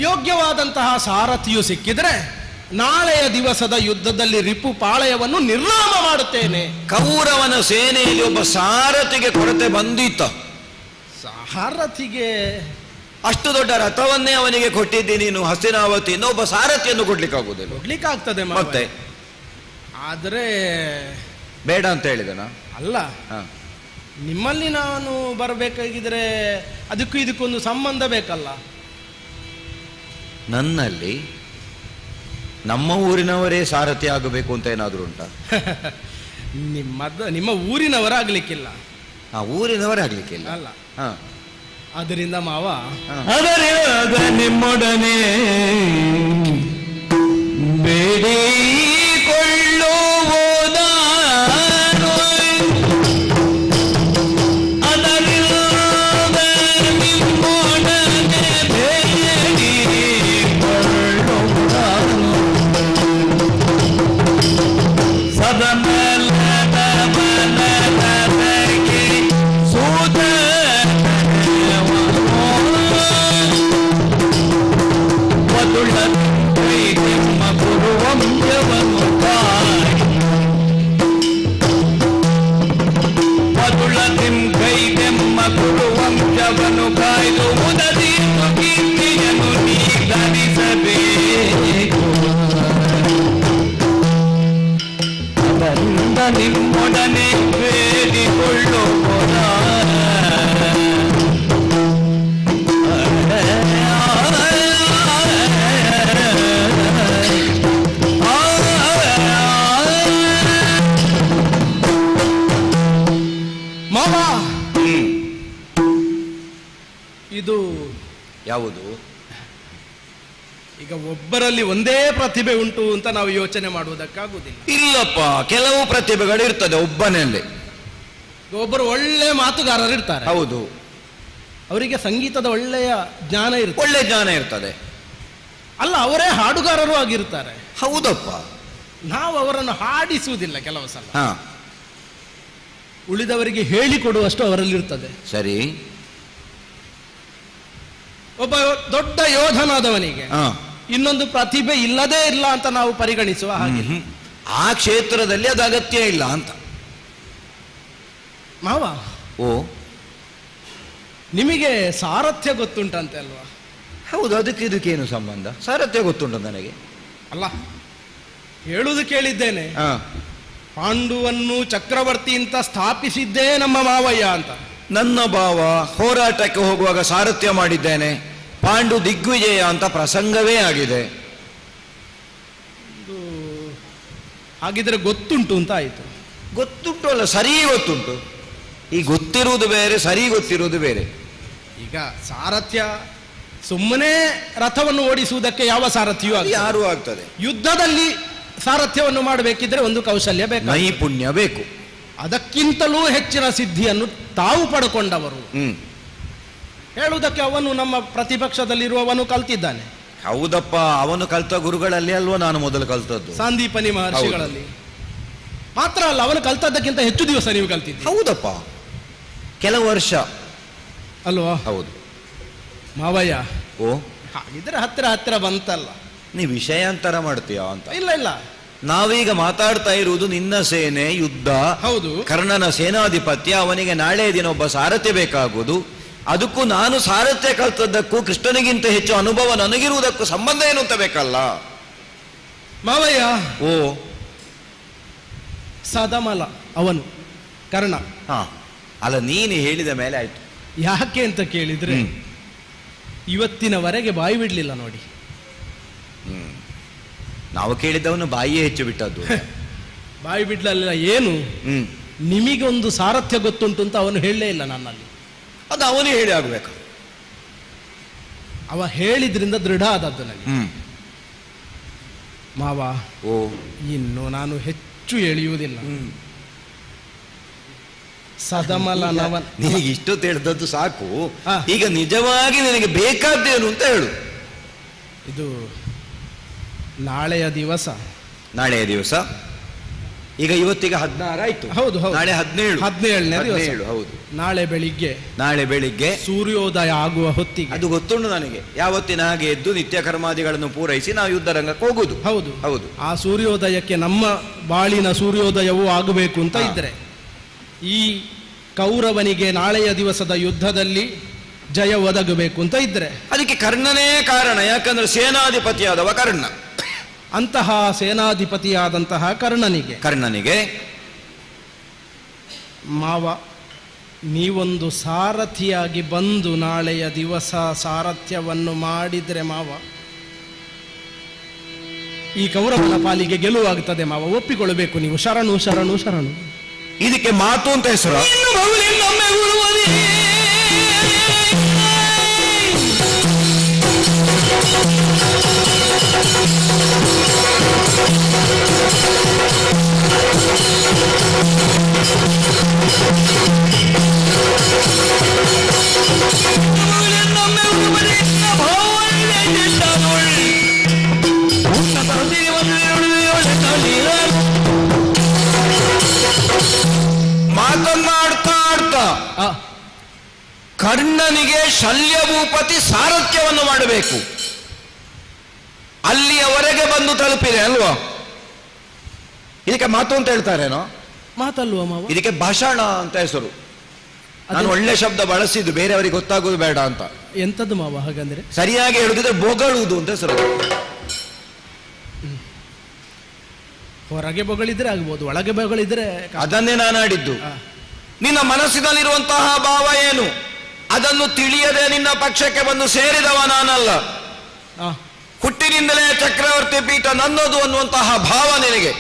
ಯೋಗ್ಯವಾದಂತಹ ಸಾರಥಿಯು ಸಿಕ್ಕಿದ್ರೆ ನಾಳೆಯ ದಿವಸದ ಯುದ್ಧದಲ್ಲಿ ರಿಪು ಪಾಳಯವನ್ನು ನಿರ್ನಾಮ ಮಾಡುತ್ತೇನೆ. ಕೌರವನ ಸೇನೆಯಲ್ಲಿ ಒಬ್ಬ ಸಾರಥಿಗೆ ಕೊರತೆ ಬಂದಿತ್ತ. ಸಾರಥಿಗೆ ಅಷ್ಟು ದೊಡ್ಡ ರಥವನ್ನೇ ಅವನಿಗೆ ಕೊಟ್ಟಿದ್ದೀನಿ ನೀನು ಹಸ್ತಿನಾವತಿಯಿಂದ, ಒಬ್ಬ ಸಾರಥಿಯನ್ನು ಕೊಡ್ಲಿಕ್ಕೆ ಆಗುದಿಲ್ಲ. ಕೊಡ್ಲಿಕ್ಕೆ ಆಗ್ತದೆ ಮತ್ತೆ. ಆದ್ರೆ ಬೇಡ ಅಂತ ಹೇಳಿದನ? ಅಲ್ಲ, ನಿಮ್ಮಲ್ಲಿ ನಾನು ಬರಬೇಕಾಗಿದ್ರೆ ಅದಕ್ಕೂ ಇದಕ್ಕೊಂದು ಸಂಬಂಧ ಬೇಕಲ್ಲ. ನನ್ನಲ್ಲಿ ನಮ್ಮ ಊರಿನವರೇ ಸಾರಥಿ ಆಗಬೇಕು ಅಂತ ಏನಾದರೂ ಉಂಟಾ? ನಿಮ್ಮ ಊರಿನವರಾಗ್ಲಿಕ್ಕಿಲ್ಲ. ಊರಿನವರೇ ಆಗ್ಲಿಕ್ಕಿಲ್ಲ ಅಲ್ಲ. ಅದರಿಂದ ಮಾವ ಅದರಿವಾಗ ನಿಮ್ಮೊಡನೆ ಬೇಡಿಕೊಳ್ಳುವುದ ಅದರಿವಾಗ ನಿಮ್ಮೊಡನೆ ಬೇಡಿಕೊಳ್ಳುವುದ ಸದಮಲದ ಮನದಗೆ ಸೂತ ಪದುಳ ಕೈಗೆಮ್ಮ ಗುರುವಂಶವನ್ನು ಕಾಯಿ ಪದುಳ ಕೈಗೆಮ್ಮ ಗುರುವಂಶವನ್ನು ಕಾಯ್ದು ಮುದದೀತು ಕೀರ್ತಿಯನ್ನು ನೀ ಧರಿಸಬೇಕು. ಅದರಿಂದ ನಿಮ್ಮೊಡನೆ ಬೇಡಿಕೊಳ್ಳುವುದ ಮಾವ. ಇದು ಯಾವುದು? ಈಗ ಒಬ್ಬರಲ್ಲಿ ಒಂದೇ ಪ್ರತಿಭೆ ಉಂಟು ಅಂತ ನಾವು ಯೋಚನೆ ಮಾಡುವುದಕ್ಕಾಗುವುದಿಲ್ಲ. ಇಲ್ಲಪ್ಪ, ಕೆಲವು ಪ್ರತಿಭೆಗಳು ಇರ್ತದೆ ಒಬ್ಬನಲ್ಲಿ. ಒಬ್ಬರು ಒಳ್ಳೆ ಮಾತುಗಾರರು ಇರ್ತಾರೆ. ಹೌದು, ಅವರಿಗೆ ಸಂಗೀತದ ಒಳ್ಳೆಯ ಜ್ಞಾನ ಇರ್ತದೆ. ಒಳ್ಳೆ ಜ್ಞಾನ ಇರ್ತದೆ. ಅಲ್ಲ, ಅವರೇ ಹಾಡುಗಾರರು ಆಗಿರ್ತಾರೆ. ಹೌದಪ್ಪ. ನಾವು ಅವರನ್ನು ಹಾಡಿಸುವುದಿಲ್ಲ ಕೆಲವು ಸಲ. ಹಾ, ಉಳಿದವರಿಗೆ ಹೇಳಿಕೊಡುವಷ್ಟು ಅವರಲ್ಲಿರ್ತದೆ. ಸರಿ. ಒಬ್ಬ ದೊಡ್ಡ ಯೋಧನಾದವನಿಗೆ ಇನ್ನೊಂದು ಪ್ರತಿಭೆ ಇಲ್ಲದೇ ಇಲ್ಲ ಅಂತ ನಾವು ಪರಿಗಣಿಸುವ ಹಾಗೆ. ಆ ಕ್ಷೇತ್ರದಲ್ಲಿ ಅದು ಅಗತ್ಯ ಇಲ್ಲ ಅಂತ. ಮಾವ, ಓ, ನಿಮಗೆ ಸಾರಥ್ಯ ಗೊತ್ತುಂಟಂತೆ ಅಲ್ವಾ? ಹೌದು. ಅದಕ್ಕೆ ಇದಕ್ಕೇನು ಸಂಬಂಧ? ಸಾರಥ್ಯ ಗೊತ್ತುಂಟು ನನಗೆ. ಅಲ್ಲ, ಹೇಳುವುದು ಕೇಳಿದ್ದೇನೆ. ಪಾಂಡುವನ್ನು ಚಕ್ರವರ್ತಿ ಅಂತ ಸ್ಥಾಪಿಸಿದ್ದೇ ನಮ್ಮ ಮಾವಯ್ಯ ಅಂತ. ನನ್ನ ಭಾವ ಹೋರಾಟಕ್ಕೆ ಹೋಗುವಾಗ ಸಾರಥ್ಯ ಮಾಡಿದ್ದೇನೆ. ಪಾಂಡು ದಿಗ್ವಿಜಯ ಅಂತ ಪ್ರಸಂಗವೇ ಆಗಿದೆ. ಹಾಗಿದ್ರೆ ಗೊತ್ತುಂಟು ಅಂತ ಆಯ್ತು. ಗೊತ್ತುಂಟು ಅಲ್ಲ, ಸರಿ ಗೊತ್ತುಂಟು. ಈ ಗೊತ್ತಿರುವುದು ಬೇರೆ, ಸರಿ ಗೊತ್ತಿರುವುದು ಬೇರೆ. ಈಗ ಸಾರಥ್ಯ ಸುಮ್ಮನೆ ರಥವನ್ನು ಓಡಿಸುವುದಕ್ಕೆ ಯಾವ ಸಾರಥಿಯೂ ಯಾರು ಆಗ್ತದೆ. ಯುದ್ಧದಲ್ಲಿ ಸಾರಥ್ಯವನ್ನು ಮಾಡಬೇಕಿದ್ರೆ ಒಂದು ಕೌಶಲ್ಯ ಬೇಕು, ನೈಪುಣ್ಯ ಬೇಕು. ಅದಕ್ಕಿಂತಲೂ ಹೆಚ್ಚಿನ ಸಿದ್ಧಿಯನ್ನು ತಾವು ಪಡ್ಕೊಂಡವರು. ಹೇಳುವುದಕ್ಕೆ ಅವನು ನಮ್ಮ ಪ್ರತಿಪಕ್ಷದಲ್ಲಿರುವವನು ಕಲ್ತಿದ್ದಾನೆ. ಹೌದಪ್ಪ, ಅವನು ಕಲ್ತ ಗುರುಗಳಲ್ಲಿ ಅಲ್ವಾ ನಾನು ಮೊದಲು ಕಲ್ತದ್ದು, ಸಾಂದೀಪನಿ ಮಹರ್ಷಿಗಳಲ್ಲಿ. ಮಾತ್ರ ಅಲ್ಲ, ಅವನು ಕಲ್ತದ್ದಕ್ಕಿಂತ ಹೆಚ್ಚು ದಿವಸ ನೀವು ಕಲ್ತಿದ್ದ. ಹೌದಪ್ಪ, ಕೆಲವು ವರ್ಷ ಅಲ್ವಾ? ಹೌದು ಮಾವಯ್ಯ. ಓ, ಹಾಗಿದ್ರೆ ಹತ್ತಿರ ಹತ್ತಿರ ಬಂತಲ್ಲ. ನೀ ವಿಷಯಾಂತರ ಮಾಡ್ತೀಯ ಅಂತ? ಇಲ್ಲ ಇಲ್ಲ, ನಾವೀಗ ಮಾತಾಡ್ತಾ ಇರುವುದು ನಿನ್ನ ಸೇನೆ, ಯುದ್ಧ. ಹೌದು. ಕರ್ಣನ ಸೇನಾಧಿಪತ್ಯ. ಅವನಿಗೆ ನಾಳೆ ದಿನ ಒಬ್ಬ ಸಾರಥ್ಯ ಬೇಕಾಗುವುದು. ಅದಕ್ಕೂ ನಾನು ಸಾರಥ್ಯ ಕಲ್ತದ್ದಕ್ಕೂ ಕೃಷ್ಣನಿಗಿಂತ ಹೆಚ್ಚು ಅನುಭವ ನನಗಿರುವುದಕ್ಕೂ ಸಂಬಂಧ ಏನು ಅಂತ ಬೇಕಲ್ಲ ಮಾವಯ್ಯ. ಓ, ಸದಮಲ ಅವನು ಕರ್ಣ. ಅಲ್ಲ, ನೀನು ಹೇಳಿದ ಮೇಲೆ ಆಯ್ತು. ಯಾಕೆ ಅಂತ ಕೇಳಿದ್ರೆ ಇವತ್ತಿನವರೆಗೆ ಬಾಯಿ ಬಿಡ್ಲಿಲ್ಲ ನೋಡಿ. ನಾವು ಕೇಳಿದ್ದವನು ಬಾಯಿಯೇ ಹೆಚ್ಚು ಬಿಟ್ಟದ್ದು. ಬಾಯಿ ಬಿಡ್ಲಿಲ್ಲ. ಏನು ನಿಮಗೊಂದು ಸಾರಥ್ಯ ಗೊತ್ತುಂಟು ಅಂತ ಅವನು ಹೇಳಲೇ ಇಲ್ಲ ನನ್ನಲ್ಲಿ. ಅದು ಅವನೇ ಹೇಳಿ ಆಗ್ಬೇಕು. ಅವ ಹೇಳಿದ್ರಿಂದ ದೃಢ ಆದದ್ದು ನನಗೆ. ಮಾವ, ಓ, ಇನ್ನು ನಾನು ಹೆಚ್ಚು ಎಳೆಯುವುದಿಲ್ಲ. ಸದಮಲನವ ನಿನಗೆ ಇಷ್ಟು ತಿಳಿದದ್ದು ಸಾಕು. ಈಗ ನಿಜವಾಗಿ ನಿನಗೆ ಬೇಕಾದ್ದೇನು ಅಂತ ಹೇಳು. ಇದು ನಾಳೆಯ ದಿವಸ. ನಾಳೆಯ ದಿವಸ ಈಗ ಇವತ್ತಿಗೆ 16 ಆಯ್ತು. ಹೌದು ಹೌದು, ನಾಳೆ 17ನೇ ದಿವಸ. ಹೌದು, ನಾಳೆ ಬೆಳಿಗ್ಗೆ ಸೂರ್ಯೋದಯ ಆಗುವ ಹೊತ್ತಿಗೆ. ಅದು ಗೊತ್ತುಂಟು ನನಗೆ. ಯಾವತ್ತಿನ ಹಾಗೆ ಎದ್ದು ನಿತ್ಯ ಕರ್ಮಾದಿಗಳನ್ನು ಪೂರೈಸಿ ನಾವು ಯುದ್ಧ ರಂಗಕ್ಕೆ ಹೋಗುದು. ಹೌದು ಹೌದು. ಆ ಸೂರ್ಯೋದಯಕ್ಕೆ ನಮ್ಮ ಬಾಳಿನ ಸೂರ್ಯೋದಯವೂ ಆಗಬೇಕು ಅಂತ ಇದ್ರೆ, ಈ ಕೌರವನಿಗೆ ನಾಳೆಯ ದಿವಸದ ಯುದ್ಧದಲ್ಲಿ ಜಯ ಒದಗಬೇಕು ಅಂತ ಇದ್ರೆ, ಅದಕ್ಕೆ ಕರ್ಣನೇ ಕಾರಣ. ಯಾಕಂದ್ರೆ ಸೇನಾಧಿಪತಿಯಾದವ ಕರ್ಣ. ಅಂತಹ ಸೇನಾಧಿಪತಿಯಾದಂತಹ ಕರ್ಣನಿಗೆ ಮಾವ, ನೀವೊಂದು ಸಾರಥಿಯಾಗಿ ಬಂದು ನಾಳೆಯ ದಿವಸ ಸಾರಥ್ಯವನ್ನು ಮಾಡಿದರೆ ಮಾವ, ಈ ಕೌರವನ ಪಾಲಿಗೆ ಗೆಲುವಾಗುತ್ತದೆ ಮಾವ. ಒಪ್ಪಿಕೊಳ್ಳಬೇಕು ನೀವು. ಶರಣು ಶರಣು ಶರಣು. ಇದಕ್ಕೆ ಮಾತು ಅಂತ ಹೆಸರು. ಮಾತನ್ನಾಡ್ತಾ ಆಡ್ತಾ ಕರ್ಣನಿಗೆ ಶಲ್ಯ ಭೂಪತಿ ಸಾರಥ್ಯವನ್ನು ಮಾಡಬೇಕು. ಅಲ್ಲಿಯವರೆಗೆ ಬಂದು ತಲುಪಿದೆ ಅಲ್ವಾ? ಇದಕ್ಕೆ ಮಾತು ಅಂತ ಹೇಳ್ತಾರೇನೋ? ಮಾತಲ್ವಾ ಮಾವ? ಇದಕ್ಕೆ ಭಾಷಣ ಅಂತ ಹೆಸರು. ನಾನು ಒಳ್ಳೆ ಶಬ್ದ ಬಳಸಿದ್ದು, ಬೇರೆಯವರಿಗೆ ಗೊತ್ತಾಗೋದು ಬೇಡ ಅಂತ. ಎಂತದ್ದು ಮಾವ ಹಾಗಂದ್ರೆ? ಸರಿಯಾಗಿ ಹೇಳುದಿದ್ರೆ ಬೊಗಳುವುದು ಅಂತ ಹೆಸರು. ಹೊರಗೆ ಬೊಗಳಿದ್ರೆ ಆಗ್ಬೋದು, ಒಳಗೆ ಬೊಗಳಿದ್ರೆ ಅದನ್ನೇ ನಾನು ಆಡಿದ್ದು. ನಿನ್ನ ಮನಸ್ಸಿನಲ್ಲಿರುವಂತಹ ಭಾವ ಏನು ಅದನ್ನು ತಿಳಿಯದೆ ನಿನ್ನ ಪಕ್ಷಕ್ಕೆ ಬಂದು ಸೇರಿದವ ನಾನಲ್ಲ. ಹುಟ್ಟಿನಿಂದಲೇ ಚಕ್ರವರ್ತಿ ಪೀಠ ನನ್ನದು ಅನ್ನುವಂತಹ ಭಾವ ನಿನಗೆ.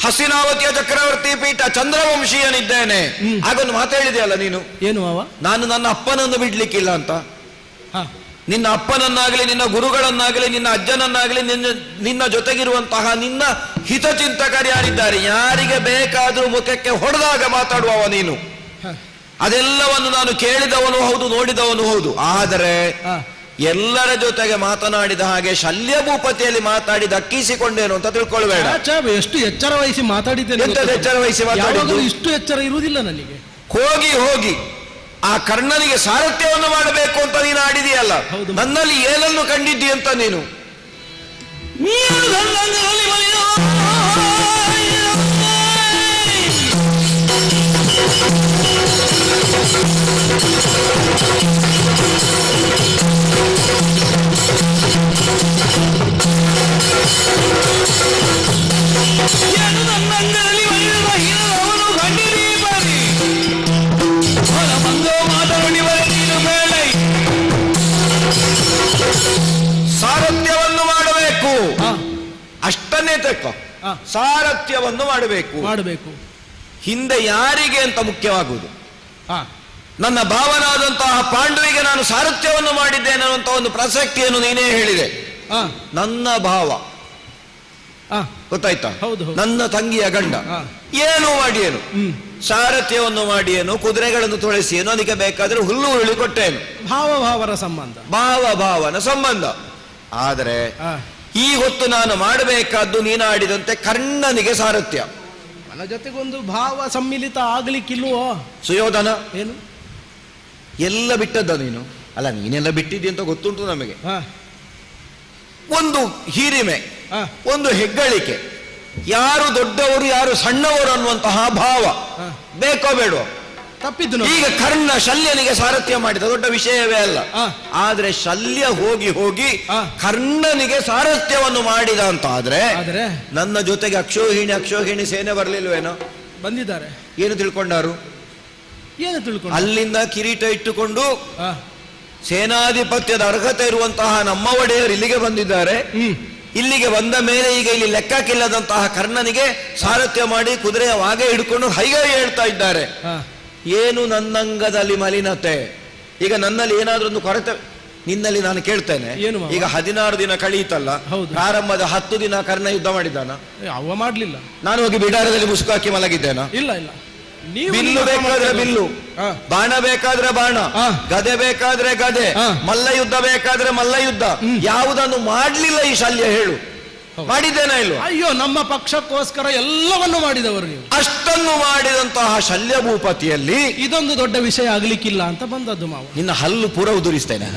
ಹಸಿನಾವತಿಯ ಚಕ್ರವರ್ತಿ ಪೀಠ ಚಂದ್ರವಂಶೀಯನಿದ್ದೇನೆ. ಹಾಗೊಂದು ಮಾತಾಡಿದೆಯಲ್ಲ ನೀನು. ಏನು ಮಾವ? ನಾನು ನನ್ನ ಅಪ್ಪನನ್ನು ಬಿಡ್ಲಿಕ್ಕಿಲ್ಲ ಅಂತ. ನಿನ್ನ ಅಪ್ಪನನ್ನಾಗಲಿ, ನಿನ್ನ ಗುರುಗಳನ್ನಾಗಲಿ, ನಿನ್ನ ಅಜ್ಜನನ್ನಾಗಲಿ, ನಿನ್ನ ಜೊತೆಗಿರುವಂತಹ ನಿನ್ನ ಹಿತಚಿಂತಕರು ಯಾರಿದ್ದಾರೆ, ಯಾರಿಗೆ ಬೇಕಾದರೂ ಮುಖಕ್ಕೆ ಹೊಡೆದಾಗ ಮಾತಾಡುವವ ನೀನು. ಅದೆಲ್ಲವನ್ನು ನಾನು ಕೇಳಿದವನು ಹೌದು, ನೋಡಿದವನು ಹೌದು. ಆದರೆ ಎಲ್ಲರ ಜೊತೆಗೆ ಮಾತನಾಡಿದ ಹಾಗೆ ಶಲ್ಯ ಭೂಪತಿಯಲ್ಲಿ ಮಾತಾಡಿ ದಕ್ಕಿಸಿಕೊಂಡೇನು ಅಂತ ತಿಳ್ಕೊಳ್ಬೇಡ. ಎಷ್ಟು ಎಚ್ಚರ ವಹಿಸಿ ಮಾತಾಡಿದ್ದೇನೆ. ಎಚ್ಚರ ವಹಿಸಿ ಮಾತಾಡಿದ್ದು? ಇಷ್ಟು ಎಚ್ಚರ ಇರುವುದಿಲ್ಲ ನನಗೆ. ಹೋಗಿ ಆ ಕರ್ಣನಿಗೆ ಸಾರಥ್ಯವನ್ನು ಮಾಡಬೇಕು ಅಂತ ನೀನು ಆಡಿದೆಯಲ್ಲ, ನನ್ನಲ್ಲಿ ಏನನ್ನು ಕಂಡಿದ್ದಿ ಅಂತ ನೀನು. ಸಾರಥ್ಯವನ್ನು ಮಾಡಬೇಕು, ಅಷ್ಟನ್ನೇ ತಕ್ಕ. ಸಾರಥ್ಯವನ್ನು ಮಾಡಬೇಕು. ಹಿಂದೆ ಯಾರಿಗೆ ಅಂತ ಮುಖ್ಯವಾಗುವುದು. ನನ್ನ ಭಾವನಾದಂತಹ ಪಾಂಡವಿಗೆ ನಾನು ಸಾರಥ್ಯವನ್ನು ಮಾಡಿದ್ದೇನೆ ಅನ್ನುವಂತ ಒಂದು ಪ್ರಸಕ್ತಿಯನ್ನು ನೀನೇ ಹೇಳಿದೆ. ನನ್ನ ಭಾವ ಗೊತ್ತಾಯ್ತಾ? ನನ್ನ ತಂಗಿಯ ಗಂಡ ಏನು ಮಾಡಿಯೇನು, ಸಾರಥ್ಯವನ್ನು ಮಾಡಿಯೇನು, ಕುದುರೆಗಳನ್ನು ತೊಳೆಸಿಯೇನು, ಅದಕ್ಕೆ ಬೇಕಾದ್ರೆ ಹುಲ್ಲು ಉರುಳಿ ಕೊಟ್ಟೇನು. ಭಾವನ ಸಂಬಂಧ. ಆದರೆ ಈ ಹೊತ್ತು ನಾನು ಮಾಡಬೇಕಾದ್ದು ನೀನು ಆಡಿದಂತೆ ಕರ್ಣನಿಗೆ ಸಾರಥ್ಯ. ನನ್ನ ಜೊತೆಗೊಂದು ಭಾವ ಸಮ್ಮಿಲಿತ ಆಗ್ಲಿಕ್ಕಿಲ್ವೋ? ಸುಯೋಧನ ಏನು ಎಲ್ಲ ಬಿಟ್ಟದ್ದ ನೀನು? ಅಲ್ಲ, ನೀನೆಲ್ಲ ಬಿಟ್ಟಿದ್ದಿ ಅಂತ ಗೊತ್ತುಂಟು ನಮಗೆ. ಒಂದು ಹಿರಿಮೆ, ಒಂದು ಹೆಗ್ಗಳಿಕೆ, ಯಾರು ದೊಡ್ಡವರು ಯಾರು ಸಣ್ಣವರು ಅನ್ನುವಂತಹ ಭಾವ ಬೇಕೋ ಬೇಡವೋ? ತಪ್ಪಿದ್ದು. ಈಗ ಕರ್ಣ ಶಲ್ಯನಿಗೆ ಸಾರಥ್ಯ ಮಾಡಿದ ದೊಡ್ಡ ವಿಷಯವೇ ಅಲ್ಲ. ಆದ್ರೆ ಶಲ್ಯ ಹೋಗಿ ಕರ್ಣನಿಗೆ ಸಾರಥ್ಯವನ್ನು ಮಾಡಿದ ಅಂತ ಆದ್ರೆ ನನ್ನ ಜೊತೆಗೆ ಅಕ್ಷೋಹಿಣಿ ಸೇನೆ ಬರಲಿಲ್ವೇನೋ? ಬಂದಿದ್ದಾರೆ. ಏನು ತಿಳ್ಕೊಂಡಾರು? ಅಲ್ಲಿಂದ ಕಿರೀಟ ಇಟ್ಟುಕೊಂಡು ಸೇನಾಧಿಪತ್ಯದ ಅರ್ಹತೆ ಇರುವಂತಹ ನಮ್ಮ ಒಡೆಯರು ಇಲ್ಲಿಗೆ ಬಂದಿದ್ದಾರೆ. ಇಲ್ಲಿಗೆ ಬಂದ ಮೇಲೆ ಈಗ ಇಲ್ಲಿ ಲೆಕ್ಕಕ್ಕಿಲ್ಲದಂತಹ ಕರ್ಣನಿಗೆ ಸಾರಥ್ಯ ಮಾಡಿ ಕುದುರೆಯ ವಾಗೆ ಹಿಡ್ಕೊಂಡು ಹೈಗೈ ಹೇಳ್ತಾ ಇದ್ದಾರೆ. ಏನು ನನ್ನಂಗದಲ್ಲಿ ಮಲಿನತೆ? ಈಗ ನನ್ನಲ್ಲಿ ಏನಾದ್ರೂ ಒಂದು ಕೊರತೆ ನಿನ್ನಲ್ಲಿ ನಾನು ಕೇಳ್ತೇನೆ. ಈಗ 16 ದಿನ ಕಳೀತಲ್ಲ, ಪ್ರಾರಂಭದ 10 ದಿನ ಕರ್ಣ ಯುದ್ಧ ಮಾಡಿದ್ದಾನ? ಅವ ಮಾಡ್ಲಿಲ್ಲ. ನಾನು ಹೋಗಿ ಬಿಡಾರದಲ್ಲಿ ಮುಸುಕು ಹಾಕಿ ಮಲಗಿದ್ದೇನಾ? ಇಲ್ಲ. ಬಿಲ್ಲು ಬೇಕಾದ್ರೆ ಬಿಲ್ಲು, ಬಾಣ ಬೇಕಾದ್ರೆ ಬಾಣ, ಗದೆ ಬೇಕಾದ್ರೆ ಗದೆ, ಮಲ್ಲ ಯುದ್ಧ ಬೇಕಾದ್ರೆ ಮಲ್ಲ ಯುದ್ಧ, ಯಾವುದನ್ನು ಮಾಡ್ಲಿಲ್ಲ ಈ ಶಲ್ಯ? ಹೇಳು, ಮಾಡಿದ್ದೇನಾ ಇಲ್ವ? ಅಯ್ಯೋ, ನಮ್ಮ ಪಕ್ಷಕ್ಕೋಸ್ಕರ ಎಲ್ಲವನ್ನು ಮಾಡಿದವರು ನೀವು. ಅಷ್ಟನ್ನು ಮಾಡಿದಂತಹ ಶಲ್ಯ ಭೂಪತಿಯಲ್ಲಿ ಇದೊಂದು ದೊಡ್ಡ ವಿಷಯ ಆಗ್ಲಿಕ್ಕಿಲ್ಲ ಅಂತ ಬಂದದ್ದು ಮಾವ. ನಿನ್ನ ಹಲ್ಲು ಪೂರ ಉದುರಿಸ್ತೇನೆ.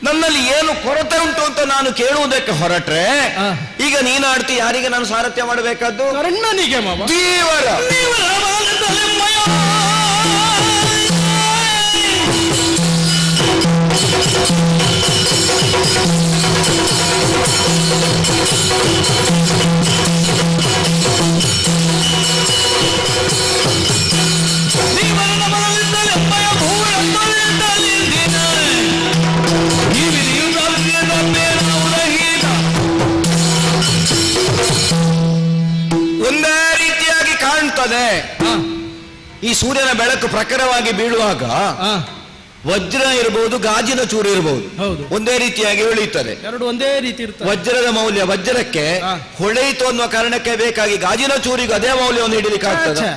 ನನ್ನಲ್ಲಿ ಏನು ಕೊರತೆ ಉಂಟು ಅಂತ ನಾನು ಕೇಳುವುದಕ್ಕೆ ಹೊರಟ್ರೆ ಈಗ ನೀನಾಡ್ತಿ ಯಾರಿಗೆ ನಾನು ಸಾರಥ್ಯ ಮಾಡಬೇಕಾದ್ದು? ಕರ್ಣನಿಗೆ ಮಾವ. ದೇವರ ಒಂದೇ ರೀತಿಯಾಗಿ ಕಾಣ್ತದೆ. ಈ ಸೂರ್ಯನ ಬೆಳಕು ಪ್ರಖರವಾಗಿ ಬೀಳುವಾಗ ವಜ್ರ ಇರಬಹುದು, ಗಾಜಿನ ಚೂರು ಇರಬಹುದು, ಒಂದೇ ರೀತಿಯಾಗಿ ಹೊಳೆಯುತ್ತದೆ. ಎರಡು ಒಂದೇ ರೀತಿ ಇರ್ತದೆ. ವಜ್ರದ ಮೌಲ್ಯ ವಜ್ರಕ್ಕೆ ಹೊಳೆಯಿತು ಅನ್ನುವ ಕಾರಣಕ್ಕೆ ಬೇಕಾಗಿ ಗಾಜಿನ ಚೂರಿಗೂ ಅದೇ ಮೌಲ್ಯವನ್ನು ಹಿಡಿಲಿಕ್ಕೆ ಆಗ್ತದೆ.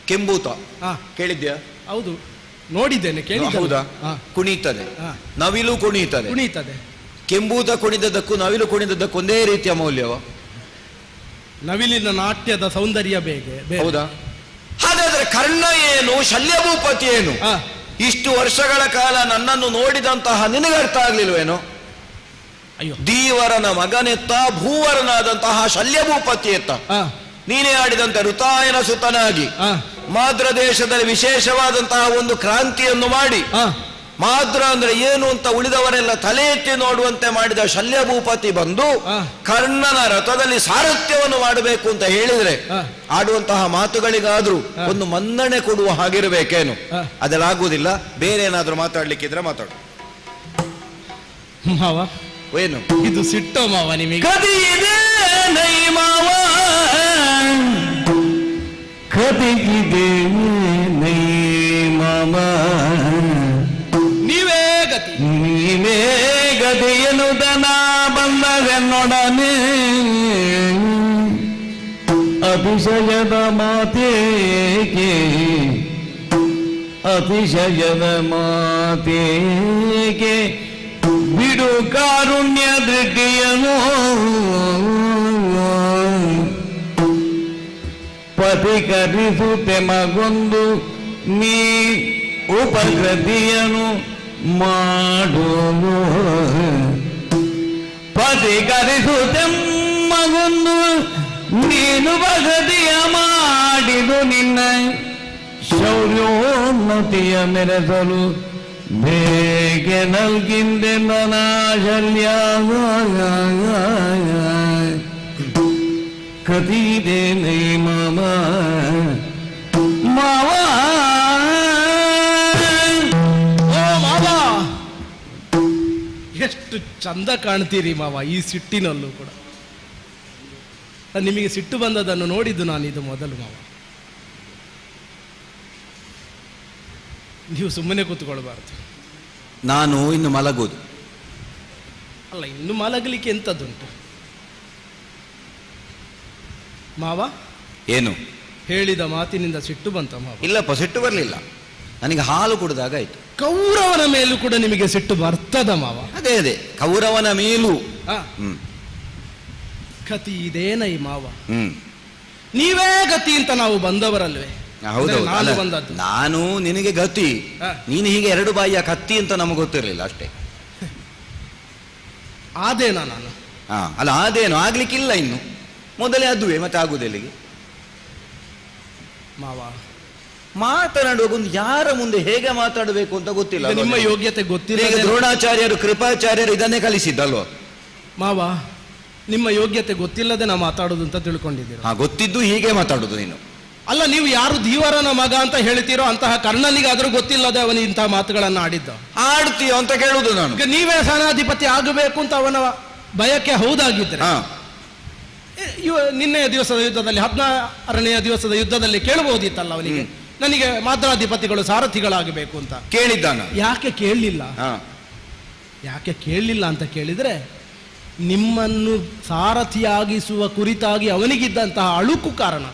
ಕೆಂಬೂತ ಕೇಳಿದ್ಯಾ? ಹೌದು, ನೋಡಿದ್ದೇನೆ, ಹೌದಾ? ಕುಣಿಯುತ್ತದೆ. ನವಿಲು ಕುಣಿಯುತ್ತದೆ. ಕೆಂಬೂತ ಕುಣಿದದ್ದಕ್ಕೂ ನವಿಲು ಕುಣಿದದ್ದಕ್ಕೂ ಒಂದೇ ರೀತಿಯ ಮೌಲ್ಯವ? ನವಿಲಿನ ನಾಟ್ಯದ ಸೌಂದರ್ಯ ಬೇಗೆ. ಹೌದಾ? ಹಾಗಾದ್ರೆ ಕರ್ಣ ಏನು, ಶಲ್ಯಭೂಪತಿ ಏನು? ಇಷ್ಟು ವರ್ಷಗಳ ಕಾಲ ನನ್ನನ್ನು ನೋಡಿದಂತಹ ನಿನಗೆ ಅರ್ಥ ಆಗ್ಲಿಲ್ವೇನೋ? ದೀವರನ ಮಗನೆತ್ತ, ಭೂವರನಾದಂತಹ ಶಲ್ಯಭೂಪತಿ ಎತ್ತ. ನೀನೇ ಆಡಿದಂತೆ ಋತಾಯನ ಸುತನಾಗಿ ಮಾದ್ರ ದೇಶದಲ್ಲಿ ವಿಶೇಷವಾದಂತಹ ಒಂದು ಕ್ರಾಂತಿಯನ್ನು ಮಾಡಿ, ಮಾದ್ರ ಅಂದ್ರೆ ಏನು ಅಂತ ಉಳಿದವರೆಲ್ಲ ತಲೆ ಎತ್ತಿ ನೋಡುವಂತೆ ಮಾಡಿದ ಶಲ್ಯಭೂಪತಿ ಬಂದು ಕರ್ಣನ ರಥದಲ್ಲಿ ಸಾರಥ್ಯವನ್ನು ಮಾಡಬೇಕು ಅಂತ ಹೇಳಿದ್ರೆ ಆಡುವಂತಹ ಮಾತುಗಳಿಗಾದ್ರೂ ಒಂದು ಮನ್ನಣೆ ಕೊಡುವ ಹಾಗಿರಬೇಕೇನು? ಅದೆಲ್ಲ ಆಗುವುದಿಲ್ಲ. ಬೇರೆ ಏನಾದ್ರೂ ಮಾತಾಡ್ಲಿಕ್ಕಿದ್ರೆ ಮಾತಾಡು. ಮಾವ ಏನು ಇದು ಸಿಟ್ಟೋ ಮಾವ ನಿಮಗೆ? ಕದಿಗಿದೆ ನೈ ಮಾವ, ಕದಿಗಿದೆ ನೈ ಮಾವ, ನೀವೇ ಗತಿ, ನೀವೇ ಗತಿ ಎನ್ನುವುದನ ಬಂದವೆನ್ನೊಡನೆ ಅತಿಶಯದ ಮಾತೇಕೆ, ಅತಿಶಯದ ಮಾತೇಕೆ, ಬಿಡು ಕಾರುಣ್ಯ ದೃಷ್ಟಿಯನು ಪಥಿಕರಿಸುತ್ತೆ ಮಗೊಂದು ನೀ ಉಪಕೃತಿಯನು ಮಾಡುವುದು. ಪಥಿಕರಿಸುತ್ತೆ ಮಗೊಂದು ನೀನು ಉಪಕೃತಿಯ ಮಾಡಿದು ನಿನ್ನ ಶೌರ್ಯೋನ್ನತಿಯ ಮೆರೆಸಲು ಬೇಗೆ ನಲ್ಗಿಂದೆ ನನಾಶಲ್ಯ ಕದಿದೆ ನೈ ಮಾಮ ಮಾವ. ಓ ಮಾವ, ಎಷ್ಟು ಚಂದ ಕಾಣ್ತೀರಿ ಮಾವ ಈ ಸಿಟ್ಟಿನಲ್ಲೂ ಕೂಡ. ನಿಮಗೆ ಸಿಟ್ಟು ಬಂದದನ್ನು ನೋಡಿದ್ದು ನಾನು ಇದು ಮೊದಲು ಮಾವ. ನೀವು ಸುಮ್ಮನೆ ಕೂತ್ಕೊಳ್ಬಾರ್ದು. ನಾನು ಇನ್ನು ಮಲಗುವುದು ಅಲ್ಲ, ಇನ್ನು ಮಲಗಲಿಕ್ಕೆ ಎಂಥದ್ದುಂಟು ಮಾವ? ಏನು ಹೇಳಿದ ಮಾತಿನಿಂದ ಸಿಟ್ಟು ಬಂತ ಮಾವ? ಇಲ್ಲಪ್ಪ, ಸಿಟ್ಟು ಬರಲಿಲ್ಲ. ನನಗೆ ಹಾಲು ಕುಡಿದಾಗ ಆಯ್ತು. ಕೌರವನ ಮೇಲೂ ಕೂಡ ನಿಮಗೆ ಸಿಟ್ಟು ಬರ್ತದ ಮಾವ? ಅದೇ ಅದೇ, ಕೌರವನ ಮೇಲೂ. ಗತಿ ಇದೇನೈ ಮಾವ? ನೀವೇ ಗತಿ ಅಂತ ನಾವು ಬಂದವರಲ್ವೇ? ಹೌದು, ನಾನು ಬಂದದ್ದು. ನಾನು ನಿನಗೆ ಗತಿ, ನೀನು ಹೀಗೆ ಎರಡು ಬಾಯಿಯ ಕತ್ತಿ ಅಂತ ನಮಗೆ ಗೊತ್ತಿರಲಿಲ್ಲ ಅಷ್ಟೇ. ಆದೇನಾ ನಾನು? ಅಲ್ಲ, ಅದೇನು ಆಗ್ಲಿಕ್ಕಿಲ್ಲ ಇನ್ನು. ಮೊದಲೇ ಅದುವೆ, ಮತ್ತೆ ಆಗುದೆಲ್ಲಿಗೆ? ಮಾವ ಮಾತನಾಡುವಾಗ ಒಂದು ಯಾರ ಮುಂದೆ ಹೇಗೆ ಮಾತಾಡಬೇಕು ಅಂತ ಗೊತ್ತಿಲ್ಲ. ನಿಮ್ಮ ಯೋಗ್ಯತೆ ಗೊತ್ತಿಲ್ಲ. ದ್ರೋಣಾಚಾರ್ಯರು, ಕೃಪಾಚಾರ್ಯರು ಇದನ್ನೇ ಕಲಿಸಿದ್ದಲ್ವ ಮಾವ? ನಿಮ್ಮ ಯೋಗ್ಯತೆ ಗೊತ್ತಿಲ್ಲದೆ ನಾ ಮಾತಾಡುದು ಅಂತ ತಿಳ್ಕೊಂಡಿದ್ದೀರ? ಗೊತ್ತಿದ್ದು ಹೀಗೆ ಮಾತಾಡುದು ನೀನು. ಅಲ್ಲ, ನೀವು ಯಾರು ದೀವರನ ಮಗ ಅಂತ ಹೇಳ್ತೀರೋ ಅಂತಹ ಕರ್ಣನಿಗಾದ್ರೂ ಗೊತ್ತಿಲ್ಲದೆ ಅವನು ಇಂತಹ ಮಾತುಗಳನ್ನ ಆಡಿದ್ದ? ಆಡ್ತೀಯೋ ಅಂತ ಕೇಳುದು ನಾನು. ನೀವೇ ಸೇನಾಧಿಪತಿ ಆಗಬೇಕು ಅಂತ ಅವನ ಬಯಕೆ ಹೌದಾಗಿದ್ರೆ ನಿನ್ನೆಯ ದಿವಸದ ಯುದ್ಧದಲ್ಲಿ, 16ನೆಯ ದಿವಸದ ಯುದ್ಧದಲ್ಲಿ ಕೇಳಬಹುದಿತ್ತಲ್ಲ ಅವನಿಗೆ, ನನಗೆ ಮಾದ್ರಾಧಿಪತಿಗಳು ಸಾರಥಿಗಳಾಗಬೇಕು ಅಂತ. ಕೇಳಿದ್ದಾನ? ಯಾಕೆ ಕೇಳಲಿಲ್ಲ? ಯಾಕೆ ಕೇಳಲಿಲ್ಲ ಅಂತ ಕೇಳಿದ್ರೆ, ನಿಮ್ಮನ್ನು ಸಾರಥಿಯಾಗಿಸುವ ಕುರಿತಾಗಿ ಅವನಿಗಿದ್ದಂತಹ ಅಳುಕು ಕಾರಣ.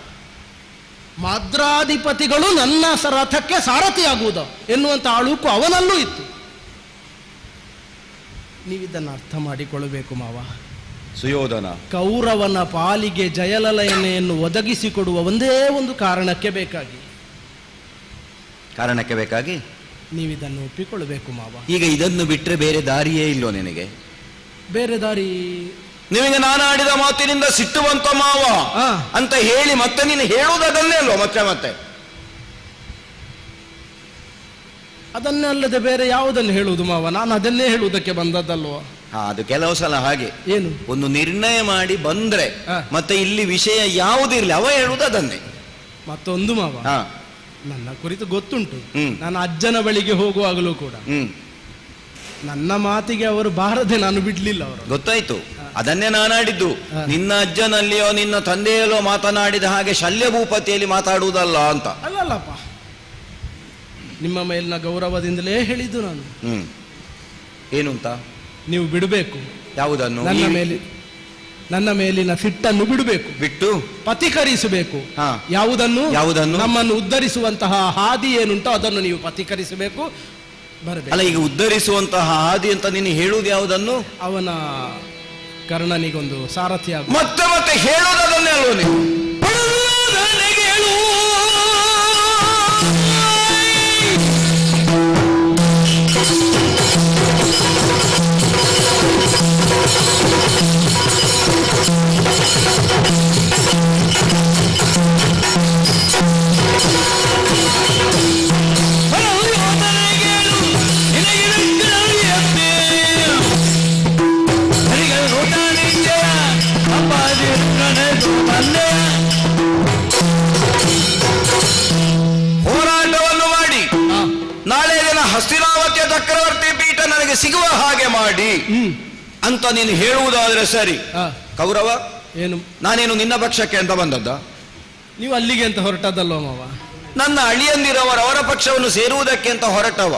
ಮಾದ್ರಾಧಿಪತಿಗಳು ನನ್ನ ರಥಕ್ಕೆ ಸಾರಥಿಯಾಗುವುದು ಎನ್ನುವಂತ ಅಳುಕು ಅವನಲ್ಲೂ ಇತ್ತು. ನೀವಿದ್ದನ್ನು ಅರ್ಥ ಮಾಡಿಕೊಳ್ಳಬೇಕು ಮಾವ. ಸುಯೋಧನ ಕೌರವನ ಪಾಲಿಗೆ ಜಯಲಲಯನೆಯನ್ನು ಒದಗಿಸಿಕೊಡುವ ಒಂದೇ ಒಂದು ಕಾರಣಕ್ಕೆ ಬೇಕಾಗಿ ನೀವಿದನ್ನು ಒಪ್ಪಿಕೊಳ್ಳಬೇಕು ಮಾವ. ಈಗ ಇದನ್ನು ಬಿಟ್ಟರೆ ಬೇರೆ ದಾರಿಯೇ ಇಲ್ಲೋ ನಿನಗೆ? ಬೇರೆ ದಾರಿ? ನಿಮಗೆ ನಾನು ಆಡಿದ ಮಾತಿನಿಂದ ಸಿಟ್ಟುವಂತ ಮಾವ ಅಂತ ಹೇಳಿ ಮತ್ತೆ ನೀನು ಹೇಳುವುದನ್ನೇ ಅಲ್ವ ಮತ್ತೆ ಅದನ್ನಲ್ಲದೆ ಬೇರೆ ಯಾವುದನ್ನು ಹೇಳುವುದು ಮಾವ? ನಾನು ಅದನ್ನೇ ಹೇಳುವುದಕ್ಕೆ ಬಂದದ್ದಲ್ವ? ಅದು ಕೆಲವು ಸಲ ಹಾಗೆ. ಏನು? ಒಂದು ನಿರ್ಣಯ ಮಾಡಿ ಬಂದ್ರೆ ಮತ್ತೆ ಇಲ್ಲಿ ವಿಷಯ ಯಾವುದಿರ್ಲಿ ಅವ ಹೇಳುವುದು ಅದನ್ನೇ. ಮತ್ತೊಂದು ಮಾವ, ನನ್ನ ಕುರಿತು ಗೊತ್ತುಂಟು. ನಾನು ಅಜ್ಜನ ಬಳಿಗೆ ಹೋಗುವಾಗಲೂ ಕೂಡ ನನ್ನ ಮಾತಿಗೆ ಅವರು ಬಾರದೆ ನಾನು ಬಿಡ್ಲಿಲ್ಲ. ಅವರು ಗೊತ್ತಾಯ್ತು. ಅದನ್ನೇ ನಾನಾಡಿದ್ದು. ನಿನ್ನ ಅಜ್ಜನಲ್ಲಿಯೋ ನಿನ್ನ ತಂದೆಯಲ್ಲೋ ಮಾತನಾಡಿದ ಹಾಗೆ ಶಲ್ಯ ಭೂಪತಿಯಲ್ಲಿ ಮಾತಾಡುವುದಲ್ಲ ಅಂತ. ಅಲ್ಲಲ್ಲಪ್ಪ, ನಿಮ್ಮ ಮೇಲಿನ ಗೌರವದಿಂದಲೇ ಹೇಳಿದ್ದು ನಾನು. ಏನು ಅಂತ? ನೀವು ಬಿಡಬೇಕು. ಯಾವುದನ್ನು? ನನ್ನ ಮೇಲಿನ ಸಿಟ್ಟನ್ನು ಬಿಡಬೇಕು, ಬಿಟ್ಟು ಪಥೀಕರಿಸಬೇಕು. ಯಾವುದನ್ನು? ನಮ್ಮನ್ನು ಉದ್ಧರಿಸುವಂತಹ ಹಾದಿ ಏನುಂಟೋ ಅದನ್ನು ನೀವು ಪಥೀಕರಿಸಬೇಕು. ಅಲ್ಲ, ಈಗ ಉದ್ಧರಿಸುವಂತಹ ಹಾದಿ ಅಂತ ನೀನು ಹೇಳುವುದು ಯಾವುದನ್ನು? ಅವನ ಕರ್ಣನಿಗೊಂದು ಸಾರಥಿ ಆಗ ಮತ್ತೆ ಮತ್ತೆ ಹೇಳೋದನ್ನೇ ಅಲ್ವ ನೀವು? ಹೋರಾಟವನ್ನು ಮಾಡಿ ನಾಳೆ ದಿನ ಹಸ್ತಿನಾವತಿಯ ಚಕ್ರವರ್ತಿ ಪೀಠ ನನಗೆ ಸಿಗುವ ಹಾಗೆ ಮಾಡಿ ಅಂತ ನೀನು ಹೇಳುವುದಾದ್ರೆ ಸರಿ. ಕೌರವ, ಏನು? ನಾನೇನು ನಿನ್ನ ಪಕ್ಷಕ್ಕೆ ಅಂತ ಬಂದದ್ದ? ನೀವು ಅಲ್ಲಿಗೆ ಅಂತ ಹೊರಟದಲ್ವ ಮಾವ? ನನ್ನ ಅಳಿಯಂದಿರವರ ಪಕ್ಷವನ್ನು ಸೇರುವುದಕ್ಕೆ ಅಂತ ಹೊರಟವ.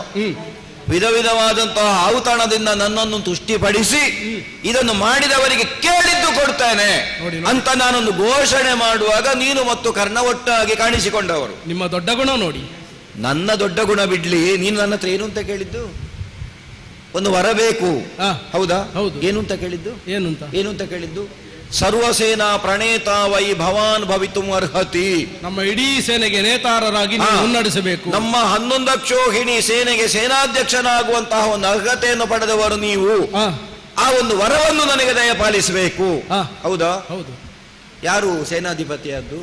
ವಿಧ ವಿಧವಾದಂತಹ ಔತಣದಿಂದ ನನ್ನನ್ನು ತುಷ್ಟಿಪಡಿಸಿ ಇದನ್ನು ಮಾಡಿದವರಿಗೆ ಕೇಳಿದ್ದು ಕೊಡ್ತೇನೆ ಅಂತ ನಾನೊಂದು ಘೋಷಣೆ ಮಾಡುವಾಗ ನೀನು ಮತ್ತು ಕರ್ಣ ಒಟ್ಟಾಗಿ ಕಾಣಿಸಿಕೊಂಡವರು. ನಿಮ್ಮ ದೊಡ್ಡ ಗುಣ ನೋಡಿ. ನನ್ನ ದೊಡ್ಡ ಗುಣ ಬಿಡ್ಲಿ, ನೀನು ನನ್ನ ಹತ್ರ ಏನು ಅಂತ ಕೇಳಿದ್ದು? ಒಂದು ವರ ಬೇಕು. ಹೌದಾ? ಹೌದು. ಏನು ಅಂತ ಕೇಳಿದ್ದು? ಏನು ಅಂತ ಕೇಳಿದ್ದು? ಸರ್ವಸೇನಾ ಪ್ರಣೇತ ವೈ ಭವಾನ್ ಭವಿತುಂ ಅರ್ಹತಿ. ನಮ್ಮ ಇಡೀ ಸೇನೆಗೆ ನೇತಾರರಾಗಿ ಮುನ್ನಡೆಸಬೇಕು. ನಮ್ಮ 11 ಅಕ್ಷೋಹಿಣಿ ಸೇನೆಗೆ ಸೇನಾಧ್ಯಕ್ಷನಾಗುವಂತಹ ಒಂದು ಅರ್ಹತೆಯನ್ನು ಪಡೆದವರು ನೀವು. ಆ ಒಂದು ವರವನ್ನು ನನಗೆ ದಯಪಾಲಿಸಬೇಕು. ಹೌದಾ? ಹೌದು. ಯಾರು ಸೇನಾಧಿಪತಿಯದ್ದು?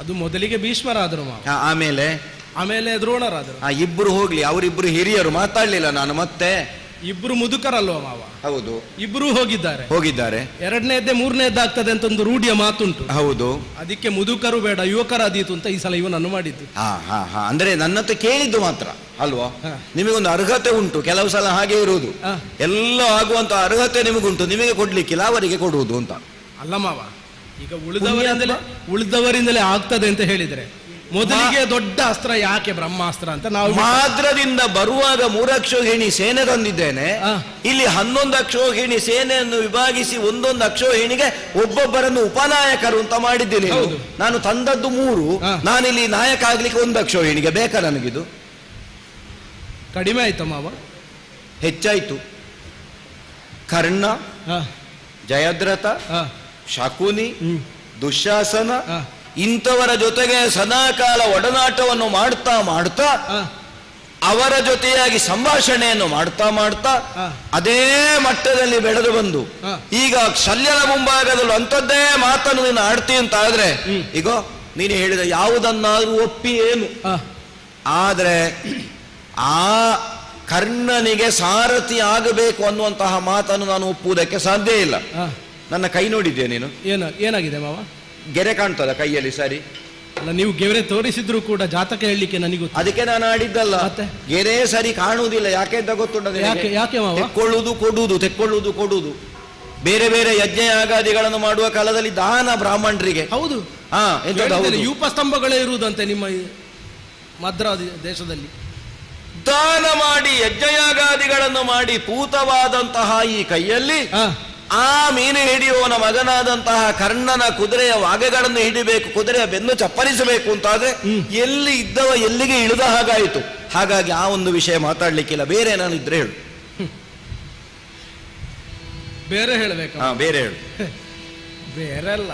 ಅದು ಮೊದಲಿಗೆ ಭೀಷ್ಮರಾದರು. ಆಮೇಲೆ ದ್ರೋಣರಾದರು. ಇಬ್ಬರು ಹೋಗ್ಲಿ, ಅವರಿಬ್ಬರು ಹಿರಿಯರು, ಮಾತಾಡ್ಲಿಲ್ಲ ನಾನು. ಮತ್ತೆ ಇಬ್ರು ಮುದುಕರಲ್ವ ಮಾವ? ಹೌದು, ಇಬ್ರು ಹೋಗಿದ್ದಾರೆ. ಎರಡನೇದ್ದೇ ಮೂರನೇದ್ದಾಗ್ತದೆ ಅಂತ ಒಂದು ರೂಢಿಯ ಮಾತುಂಟು. ಹೌದು, ಅದಕ್ಕೆ ಮುದುಕರು ಬೇಡ ಯುವಕರಾದೀತು ಅಂತ ಈ ಸಲ ಇವನನ್ನು ಮಾಡಿದ್ದು. ಅಂದ್ರೆ ನನ್ನತ್ರ ಕೇಳಿದ್ದು ಮಾತ್ರ ಅಲ್ವಾ? ನಿಮಗೊಂದು ಅರ್ಹತೆ ಉಂಟು, ಕೆಲವು ಸಲ ಹಾಗೆ ಇರುವುದು. ಎಲ್ಲ ಆಗುವಂತ ಅರ್ಹತೆ ನಿಮಗುಂಟು, ನಿಮಗೆ ಕೊಡ್ಲಿಕ್ಕಿಲ್ಲ, ಅವರಿಗೆ ಕೊಡುವುದು ಅಂತ. ಅಲ್ಲ ಮಾವ, ಈಗ ಉಳಿದವರಿಂದಲೇ ಆಗ್ತದೆ ಅಂತ ಹೇಳಿದ್ರೆ ಮೊದಲಿಗೆ ದೊಡ್ಡ ಅಸ್ತ್ರ ಯಾಕೆ ಬ್ರಹ್ಮಾಸ್ತ್ರ ಅಂತ ನಾವು ಮಾತ್ರದಿಂದ ಬರುವಾಗ 3 ಅಕ್ಷೋಹಿಣಿ ಸೇನೆ ತಂದಿದ್ದೇನೆ. ಇಲ್ಲಿ 11 ಅಕ್ಷೋಹಿಣಿ ಸೇನೆಯನ್ನು ವಿಭಾಗಿಸಿ ಒಂದೊಂದು ಅಕ್ಷೋಹಿಣಿಗೆ ಒಬ್ಬೊಬ್ಬರನ್ನು ಉಪನಾಯಕರು ಅಂತ ಮಾಡಿದ್ದೀನಿ. ನಾನು ತಂದದ್ದು 3, ನಾನಿಲ್ಲಿ ನಾಯಕ ಆಗ್ಲಿಕ್ಕೆ 1 ಅಕ್ಷೋಹಿಣಿಗೆ ಬೇಕಾ ನನಗಿದು? ಕಡಿಮೆ ಆಯ್ತು ಮಾವ? ಹೆಚ್ಚಾಯ್ತು. ಕರ್ಣ, ಜಯದ್ರಥ, ಶಕುನಿ, ದುಶ್ಯಾಸನ ಇಂಥವರ ಜೊತೆಗೆ ಸದಾಕಾಲ ಒಡನಾಟವನ್ನು ಮಾಡ್ತಾ ಅವರ ಜೊತೆಯಾಗಿ ಸಂಭಾಷಣೆಯನ್ನು ಮಾಡ್ತಾ ಅದೇ ಮಟ್ಟದಲ್ಲಿ ಬೆಳೆದು ಬಂದು ಈಗ ಶಲ್ಯನ ಮುಂಭಾಗದಲ್ಲೂ ಅಂಥದ್ದೇ ಮಾತನ್ನು ನೀನು ಆಡ್ತಿ ಅಂತ ಆದ್ರೆ ಈಗ ನೀನು ಹೇಳಿದ ಯಾವುದನ್ನಾದ್ರೂ ಒಪ್ಪಿ ಏನು, ಆದ್ರೆ ಆ ಕರ್ಣನಿಗೆ ಸಾರಥಿ ಆಗಬೇಕು ಅನ್ನುವಂತಹ ಮಾತನ್ನು ನಾನು ಒಪ್ಪುವುದಕ್ಕೆ ಸಾಧ್ಯ ಇಲ್ಲ. ನನ್ನ ಕೈ ನೋಡಿದ್ದೆ ನೀನು? ಏನಾಗಿದೆ ಮಾವ? ಗೆರೆ ಕಾಣ್ತದ ಕೈಯಲ್ಲಿ? ಸರಿ ಅಲ್ಲ, ನೀವು ಗೆರೆ ತೋರಿಸಿದ್ರು ಕೂಡ ಜಾತಕ ಹೇಳಲಿಕ್ಕೆ ನನಗೂ ಅದಕ್ಕೆ ನಾನು ಆಡಿದ್ದಲ್ಲ. ಗೆರೆ ಸರಿ ಕಾಣುವುದಿಲ್ಲ. ಯಾಕೆ ಅಂತ ಗೊತ್ತುಂಟ? ತೆಕ್ಕೊಳ್ಳುವುದು ಕೊಡುವುದು ಬೇರೆ ಬೇರೆ ಯಜ್ಞ ಯಾಗಾದಿಗಳನ್ನು ಮಾಡುವ ಕಾಲದಲ್ಲಿ ದಾನ ಬ್ರಾಹ್ಮಣರಿಗೆ. ಹೌದು, ಯೂಪ ಸ್ತಂಭಗಳೇ ಇರುವುದಂತೆ ನಿಮ್ಮ ಮದ್ರಾಸ್ ದೇಶದಲ್ಲಿ. ದಾನ ಮಾಡಿ ಯಜ್ಞಯಾಗಾದಿಗಳನ್ನು ಮಾಡಿ ಪೂತವಾದಂತಹ ಈ ಕೈಯಲ್ಲಿ ಆ ಮೀನು ಹಿಡಿಯುವವನ ಮಗನಾದಂತಹ ಕರ್ಣನ ಕುದುರೆಯ ವಾಗೆಗಳನ್ನು ಹಿಡಿಬೇಕು, ಕುದುರೆಯ ಬೆನ್ನು ಚಪ್ಪರಿಸಬೇಕು ಅಂತಾದ್ರೆ ಎಲ್ಲಿ ಇದ್ದವ ಎಲ್ಲಿಗೆ ಇಳಿದ ಹಾಗಾಯಿತು. ಹಾಗಾಗಿ ಆ ಒಂದು ವಿಷಯ ಮಾತಾಡ್ಲಿಕ್ಕಿಲ್ಲ. ಬೇರೆ ನಾನು ಇದ್ರೆ ಹೇಳು. ಬೇರೆ ಹೇಳಬೇಕು? ಬೇರೆ ಹೇಳು. ಬೇರೆಲ್ಲ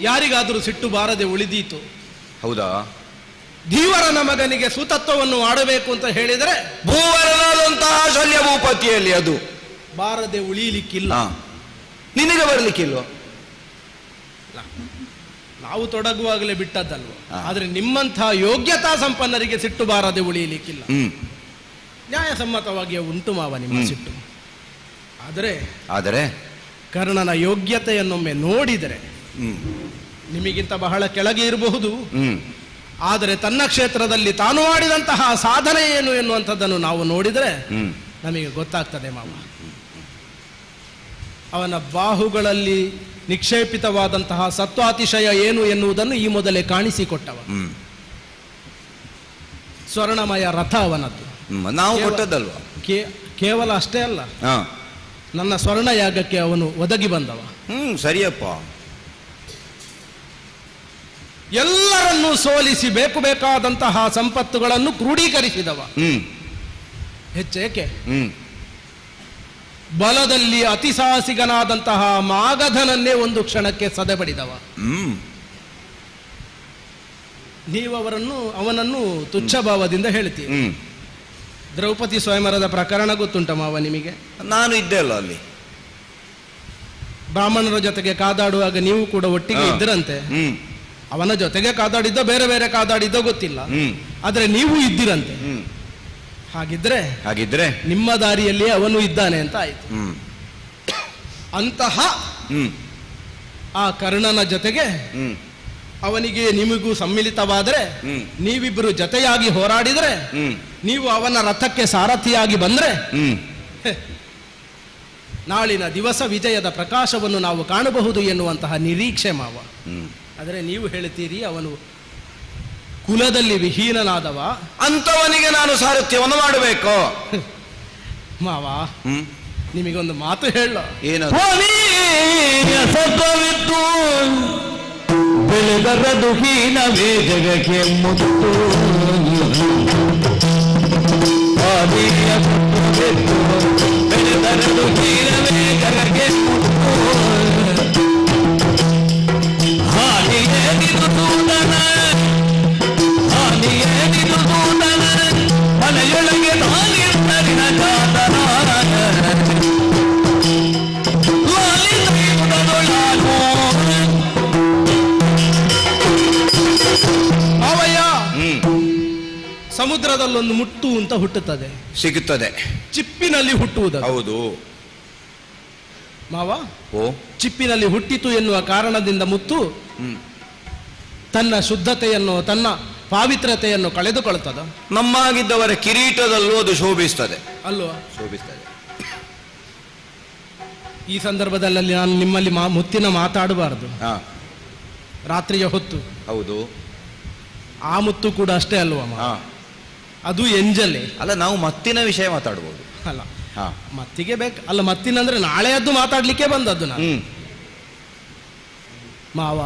ಯಾರಿಗಾದರೂ ಸಿಟ್ಟು ಬಾರದೆ ಉಳಿದೀತು. ಹೌದಾ? ಧೀವರನ ಮಗನಿಗೆ ಸುತತ್ವವನ್ನು ಮಾಡಬೇಕು ಅಂತ ಹೇಳಿದರೆ ಭೂವರನಾದಂತಹ ಶಲ್ಯ ಭೂಪತಿಯಲ್ಲಿ ಅದು ಬಾರದೆ ಉಳಿಲಿಕ್ಕಿಲ್ಲ. ನಿನಗೆ ಬರ್ಲಿಕ್ಕಿಲ್ವ? ನಾವು ತೊಡಗುವಾಗಲೇ ಬಿಟ್ಟದ್ದಲ್ವ. ಆದ್ರೆ ನಿಮ್ಮಂತಹ ಯೋಗ್ಯತಾ ಸಂಪನ್ನರಿಗೆ ಸಿಟ್ಟು ಬಾರದೆ ಉಳಿಯಲಿಕ್ಕಿಲ್ಲ. ನ್ಯಾಯಸಮ್ಮತವಾಗಿ ಉಂಟು ಮಾವ ನಿಮ್ಮ ಸಿಟ್ಟು. ಆದರೆ ಕರ್ಣನ ಯೋಗ್ಯತೆಯನ್ನೊಮ್ಮೆ ನೋಡಿದರೆ ನಿಮಗಿಂತ ಬಹಳ ಕೆಳಗೆ ಇರಬಹುದು. ಆದರೆ ತನ್ನ ಕ್ಷೇತ್ರದಲ್ಲಿ ತಾನು ಮಾಡಿದಂತಹ ಸಾಧನೆ ಏನು ಎನ್ನುವಂಥದ್ದನ್ನು ನಾವು ನೋಡಿದರೆ ನಮಗೆ ಗೊತ್ತಾಗ್ತದೆ ಮಾವ. ಅವನ ಬಾಹುಗಳಲ್ಲಿ ನಿಕ್ಷೇಪಿತವಾದಂತಹ ಸತ್ವಾತಿಶಯ ಏನು ಎನ್ನುವುದನ್ನು ಈ ಮೊದಲೇ ಕಾಣಿಸಿಕೊಟ್ಟವ. ಸ್ವರ್ಣಮಯ ರಥ ಅವನದ್ದು, ನಾವು ಕೊಟ್ಟದ್ದಲ್ವ. ಕೇವಲ ಅಷ್ಟೇ ಅಲ್ಲ, ನನ್ನ ಸ್ವರ್ಣ ಯಾಗಕ್ಕೆ ಅವನು ಒದಗಿ ಬಂದವ. ಸರಿಯಪ್ಪ. ಎಲ್ಲರನ್ನೂ ಸೋಲಿಸಿ ಬೇಕಾದಂತಹ ಸಂಪತ್ತುಗಳನ್ನು ಕ್ರೋಢೀಕರಿಸಿದವ. ಹೆಚ್ಚೇಕೆ ಬಲದಲ್ಲಿ ಅತಿ ಸಾಹಸಿಗನಾದಂತಹ ಮಾಗಧನನ್ನೇ ಒಂದು ಕ್ಷಣಕ್ಕೆ ಸದೆಬಡಿದವ. ನೀವು ಅವನನ್ನು ತುಚ್ಛ ಭಾವದಿಂದ ಹೇಳ್ತೀವಿ. ದ್ರೌಪದಿ ಸ್ವಯಂವರದ ಪ್ರಕರಣ ಗೊತ್ತುಂಟ ಮಾವ ನಿಮಗೆ? ನಾನು ಇದ್ದೆ ಅಲ್ಲ ಅಲ್ಲಿ. ಬ್ರಾಹ್ಮಣರ ಜೊತೆಗೆ ಕಾದಾಡುವಾಗ ನೀವು ಕೂಡ ಒಟ್ಟಿಗೆ ಇದ್ದಿರಂತೆ. ಅವನ ಜೊತೆಗೆ ಕಾದಾಡಿದ್ದ ಬೇರೆ ಬೇರೆ ಕಾದಾಡಿದ್ದ ಗೊತ್ತಿಲ್ಲ, ಆದ್ರೆ ನೀವು ಇದ್ದಿರಂತೆ. ಹಾಗಿದ್ರೆ ನಿಮ್ಮ ದಾರಿಯಲ್ಲಿ ಅವನು ಇದ್ದಾನೆ ಅಂತ ಆಯ್ತು. ಅಂತಹ ಆ ಕರ್ಣನ ಜೊತೆಗೆ ಅವನಿಗೆ ನಿಮಗೂ ಸಮ್ಮಿಲಿತವಾದರೆ, ನೀವಿಬ್ಬರು ಜೊತೆಯಾಗಿ ಹೋರಾಡಿದರೆ, ನೀವು ಅವನ ರಥಕ್ಕೆ ಸಾರಥಿಯಾಗಿ ಬಂದ್ರೆ ನಾಳಿನ ದಿವಸ ವಿಜಯದ ಪ್ರಕಾಶವನ್ನು ನಾವು ಕಾಣಬಹುದು ಎನ್ನುವಂತಹ ನಿರೀಕ್ಷೆ ಮಾವ. ಆದರೆ ನೀವು ಹೇಳ್ತೀರಿ ಅವನು ಕುಲದಲ್ಲಿ ವಿಹೀನನಾದವ, ಅಂತವನಿಗೆ ನಾನು ಸಾರಥ್ಯವನ್ನು ಮಾಡಬೇಕು ಮಾವ. ನಿಮಗೊಂದು ಮಾತು ಹೇಳ, ಸತ್ವವಿತ್ತು ಬೆಳೆದರದು ಹೀನವೇ ಜಗಕ್ಕೆ ಮುತ್ತು. ಸತ್ವವಿತ್ತು ಬೆಳೆದರದು ಹೀನವೇ ಜಗಕ್ಕೆ ಮುತ್ತು. ಹಾನಿಯೇನಿದು ದೂತನ ಹಾನಿಯೇನಿದು ದೂತನ ಮನೆಯೊಳಗೆ ನಾನಿರ್ತರಿನ ಜಾತನ ಅವಯ್ಯ. ಸಮುದ್ರದಲ್ಲೊಂದು ಮುಟ್ಟು ಅಂತ ಹುಟ್ಟುತ್ತದೆ, ಸಿಗುತ್ತದೆ. ಚಿಪ್ಪಿನಲ್ಲಿ ಹುಟ್ಟುವುದು. ಹೌದು ಮಾವ. ಚಿಪ್ಪಿನಲ್ಲಿ ಹುಟ್ಟಿತು ಎನ್ನುವ ಕಾರಣದಿಂದ ಮುತ್ತು ತನ್ನ ಶುದ್ಧತೆಯನ್ನು ತನ್ನ ಪಾವಿತ್ರತೆಯನ್ನು ಕಳೆದುಕೊಳ್ಳುತ್ತದೆ. ನಮ್ಮಾಗಿದ್ದವರ ಕಿರೀಟದಲ್ಲೂ ಅದು ಶೋಭಿಸ್ತದೆ ಅಲ್ವಾ? ಶೋಭಿಸ್ತದೆ. ಈ ಸಂದರ್ಭದಲ್ಲಿ ನಾನು ನಿಮ್ಮಲ್ಲಿ ಮುತ್ತಿನ ಮಾತಾಡಬಾರದು. ರಾತ್ರಿಯ ಹೊತ್ತು. ಹೌದು. ಆ ಮುತ್ತು ಕೂಡ ಅಷ್ಟೇ ಅಲ್ವಾ? ಅದು ಎಂಜಲೆ ಅಲ್ಲ, ನಾವು ಮತ್ತಿನ ವಿಷಯ ಮಾತಾಡ್ಬೋದು. ಅಲ್ಲ, ಮತ್ತಿಗೆ ಬೇಕು ಅಲ್ಲ. ಮತ್ತಿನಂದ್ರೆ ನಾಳೆ ಅದು ಮಾತಾಡ್ಲಿಕ್ಕೆ ಬಂದದ್ದು ನಾನು ಮಾವ.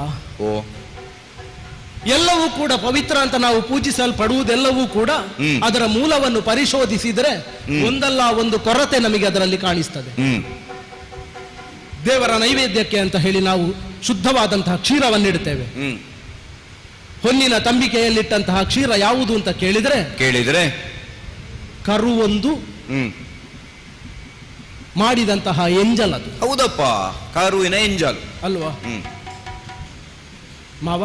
ಎಲ್ಲವೂ ಕೂಡ ಪವಿತ್ರ ಅಂತ ನಾವು ಪೂಜಿಸಲ್ಪಡುವುದೆಲ್ಲವೂ ಕೂಡ ಅದರ ಮೂಲವನ್ನು ಪರಿಶೋಧಿಸಿದರೆ ಒಂದಲ್ಲ ಒಂದು ಕೊರತೆ ನಮಗೆ ಅದರಲ್ಲಿ ಕಾಣಿಸ್ತದೆ. ದೇವರ ನೈವೇದ್ಯಕ್ಕೆ ಅಂತ ಹೇಳಿ ನಾವು ಶುದ್ಧವಾದಂತಹ ಕ್ಷೀರವನ್ನಿಡ್ತೇವೆ. ಹೊನ್ನಿನ ತಂಬಿಕೆಯಲ್ಲಿಟ್ಟಂತಹ ಕ್ಷೀರ ಯಾವುದು ಅಂತ ಕೇಳಿದ್ರೆ ಕರುವೊಂದು ಮಾಡಿದಂತಹ ಎಂಜಲ್ ಅದು. ಹೌದಪ್ಪ, ಕರುವಿನ ಎಂಜಲ್ ಅಲ್ವಾ ಮಾವ?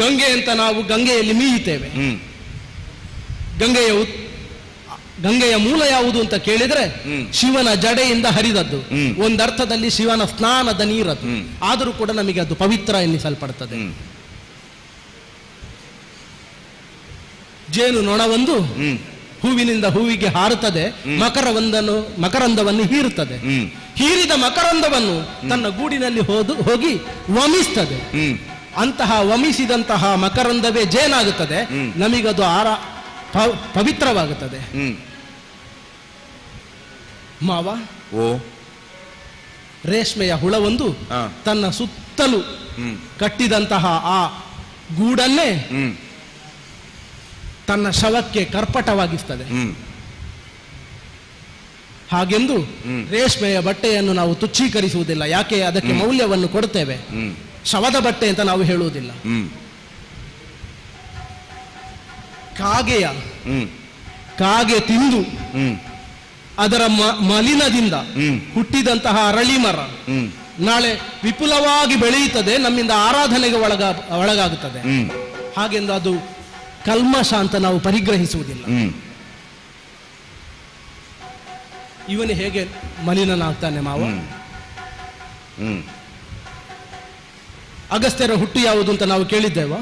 ಗಂಗೆ ಅಂತ ನಾವು ಗಂಗೆಯಲ್ಲಿ ಮೀಯುತ್ತೇವೆ. ಗಂಗೆಯ ಮೂಲ ಯಾವುದು ಅಂತ ಕೇಳಿದ್ರೆ ಶಿವನ ಜಡೆಯಿಂದ ಹರಿದದ್ದು. ಒಂದರ್ಥದಲ್ಲಿ ಶಿವನ ಸ್ನಾನದ ನೀರದ್ದು. ಆದರೂ ಕೂಡ ನಮಗೆ ಅದು ಪವಿತ್ರ ಎನ್ನಿಸಲ್ಪಡುತ್ತದೆ. ಜೇನು ನೊಣವೊಂದು ಹೂವಿನಿಂದ ಹೂವಿಗೆ ಹಾರುತ್ತದೆ, ಮಕರಂದವನ್ನು ಹೀರುತ್ತದೆ. ಹೀರಿದ ಮಕರಂದವನ್ನು ತನ್ನ ಗೂಡಿನಲ್ಲಿ ಹೋಗಿ ವಮಿಸ್ತದೆ. ಅಂತಹ ವಮಿಸಿದಂತಹ ಮಕರಂದವೇ ಜೇನಾಗುತ್ತದೆ. ನಮಗದು ಪವಿತ್ರವಾಗುತ್ತದೆ ಮಾವ. ರೇಷ್ಮೆಯ ಹುಳವೊಂದು ತನ್ನ ಸುತ್ತಲೂ ಕಟ್ಟಿದಂತಹ ಆ ಗೂಡನ್ನೇ ತನ್ನ ಶವಕ್ಕೆ ಕರ್ಪಟವಾಗಿಸ್ತದೆ. ಹಾಗೆಂದು ರೇಷ್ಮೆಯ ಬಟ್ಟೆಯನ್ನು ನಾವು ತುಚ್ಛೀಕರಿಸುವುದಿಲ್ಲ. ಯಾಕೆ? ಅದಕ್ಕೆ ಮೌಲ್ಯವನ್ನು ಕೊಡ್ತೇವೆ. ಶವದ ಬಟ್ಟೆ ಅಂತ ನಾವು ಹೇಳುವುದಿಲ್ಲ. ಕಾಗೆ ತಿಂದು ಅದರ ಮಲಿನದಿಂದ ಹುಟ್ಟಿದಂತಹ ಅರಳಿ ಮರ ನಾಳೆ ವಿಪುಲವಾಗಿ ಬೆಳೆಯುತ್ತದೆ, ನಮ್ಮಿಂದ ಆರಾಧನೆಗೆ ಒಳಗಾಗುತ್ತದೆ. ಹಾಗೆಂದು ಅದು ಕಲ್ಮಶ ಅಂತ ನಾವು ಪರಿಗ್ರಹಿಸುವುದಿಲ್ಲ. ಇವನು ಹೇಗೆ ಮಲಿನನಾಗ್ತಾನೆ ಮಾವ? ಅಗಸ್ತ್ಯರ ಹುಟ್ಟು ಯಾವುದು ಅಂತ ನಾವು ಕೇಳಿದ್ದೇವ?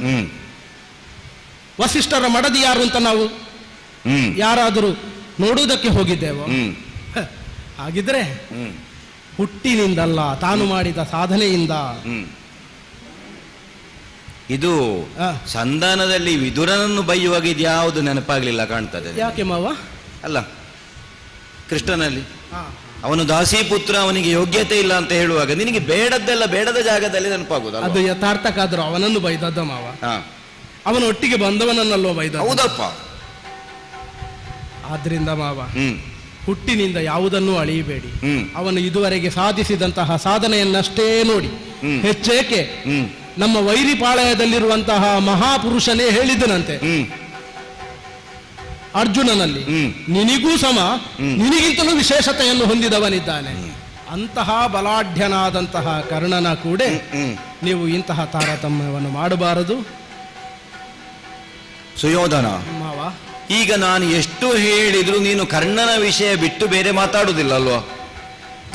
ವಸಿಷ್ಠರ ಮಡದಿ ಯಾರು ಅಂತ ನಾವು ಯಾರಾದರೂ ನೋಡುವುದಕ್ಕೆ ಹೋಗಿದ್ದೇವ? ಹಾಗಿದ್ರೆ ಹುಟ್ಟಿನಿಂದಲ್ಲ, ತಾನು ಮಾಡಿದ ಸಾಧನೆಯಿಂದ. ಇದು ಸಂಧಾನದಲ್ಲಿ ವಿದುರನನ್ನು ಬೈಯುವಾಗ ಇದು ಯಾವುದು ನೆನಪಾಗ್ಲಿಲ್ಲ ಕಾಣ್ತದೆ. ಯಾಕೆ ಮಾವ? ಅಲ್ಲ, ಕೃಷ್ಣನಲ್ಲಿ ಅವನು ದಾಸಿಪುತ್ರ, ಅವನಿಗೆ ಯೋಗ್ಯತೆ ಇಲ್ಲ ಅಂತ ಹೇಳುವಾಗ ನಿನಗೆ ಬೇಡದ್ದೆಲ್ಲ ಬೇಡದ ಜಾಗದಲ್ಲಿ ನೆನಪಾಗುವುದು. ಅದು ಯಥಾರ್ಥಕ್ಕಾದ್ರೂ ಅವನನ್ನು ಬೈದದ್ದ ಮಾವ? ಅವನ ಒಟ್ಟಿಗೆ ಬಂದವನನ್ನಲ್ಲೋ ಬೈದ? ಹೌದಪ್ಪ. ಆದ್ರಿಂದ ಮಾವ, ಹುಟ್ಟಿನಿಂದ ಯಾವುದನ್ನೂ ಅಳೆಯಬೇಡಿ. ಅವನು ಇದುವರೆಗೆ ಸಾಧಿಸಿದಂತಹ ಸಾಧನೆಯನ್ನಷ್ಟೇ ನೋಡಿ. ಹೆಚ್ಚೇಕೆ ನಮ್ಮ ವೈರಿಪಾಳಯದಲ್ಲಿರುವಂತಹ ಮಹಾಪುರುಷನೇ ಹೇಳಿದನಂತೆ ಅರ್ಜುನನಲ್ಲಿ, ನಿನಿಗೂ ಸಮ ನಿನಗಿಂತಲೂ ವಿಶೇಷತೆಯನ್ನು ಹೊಂದಿದವನಿದ್ದಾನೆ. ಅಂತಹ ಬಲಾಢ್ಯನಾದಂತಹ ಕರ್ಣನ ಕೂಡ ನೀವು ಇಂತಹ ತಾರತಮ್ಯವನ್ನು ಮಾಡಬಾರದು. ಸುಯೋಧನ ಮಾವ, ಈಗ ನಾನು ಎಷ್ಟು ಹೇಳಿದ್ರು ನೀನು ಕರ್ಣನ ವಿಷಯ ಬಿಟ್ಟು ಬೇರೆ ಮಾತಾಡುವುದಿಲ್ಲ ಅಲ್ವಾ?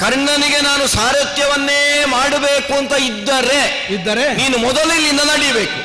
ಕರ್ಣನಿಗೆ ನಾನು ಸಾರಥ್ಯವನ್ನೇ ಮಾಡಬೇಕು ಅಂತ ಇದ್ದರೆ ನೀನು ಮೊದಲು ಇಲ್ಲಿಂದ ನಡೀಬೇಕು.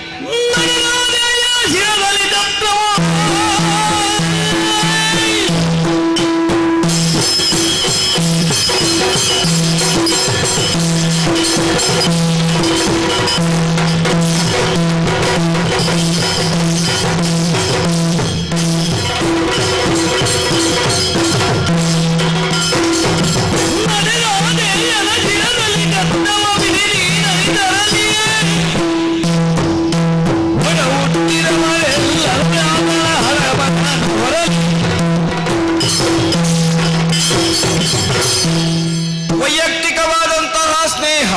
ವೈಯಕ್ತಿಕವಾದಂತಹ ಸ್ನೇಹ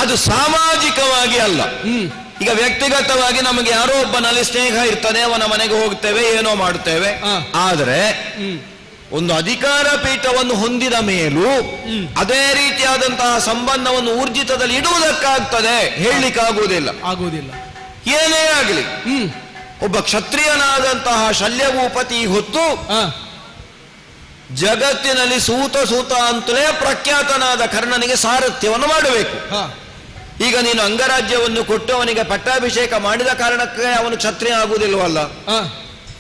ಅದು ಸಾಮಾಜಿಕವಾಗಿ ಅಲ್ಲ. ಈಗ ವ್ಯಕ್ತಿಗತವಾಗಿ ನಮಗೆ ಯಾರೋ ಒಬ್ಬನಲ್ಲಿ ಸ್ನೇಹ ಇರ್ತದೆ, ಅವನ ಮನೆಗೆ ಹೋಗ್ತೇವೆ, ಏನೋ ಮಾಡ್ತೇವೆ. ಆದರೆ ಒಂದು ಅಧಿಕಾರ ಪೀಠವನ್ನು ಹೊಂದಿದ ಮೇಲೂ ಅದೇ ರೀತಿಯಾದಂತಹ ಸಂಬಂಧವನ್ನು ಊರ್ಜಿತದಲ್ಲಿ ಇಡುವುದಕ್ಕಾಗ್ತದೆ, ಹೇಳಲಿಕ್ಕಾಗುವುದಿಲ್ಲ. ಏನೇ ಆಗಲಿ, ಒಬ್ಬ ಕ್ಷತ್ರಿಯನಾದಂತಹ ಶಲ್ಯಭೂಪತಿ ಹೊತ್ತು ಜಗತ್ತಿನಲ್ಲಿ ಸೂತ ಅಂತಲೇ ಪ್ರಖ್ಯಾತನಾದ ಕರ್ಣನಿಗೆ ಸಾರಥ್ಯವನ್ನು ಮಾಡಬೇಕು. ಈಗ ನೀನು ಅಂಗರಾಜ್ಯವನ್ನು ಕೊಟ್ಟು ಅವನಿಗೆ ಪಟ್ಟಾಭಿಷೇಕ ಮಾಡಿದ ಕಾರಣಕ್ಕೆ ಅವನು ಕ್ಷತ್ರಿಯ ಆಗುವುದಿಲ್ವಲ್ಲ?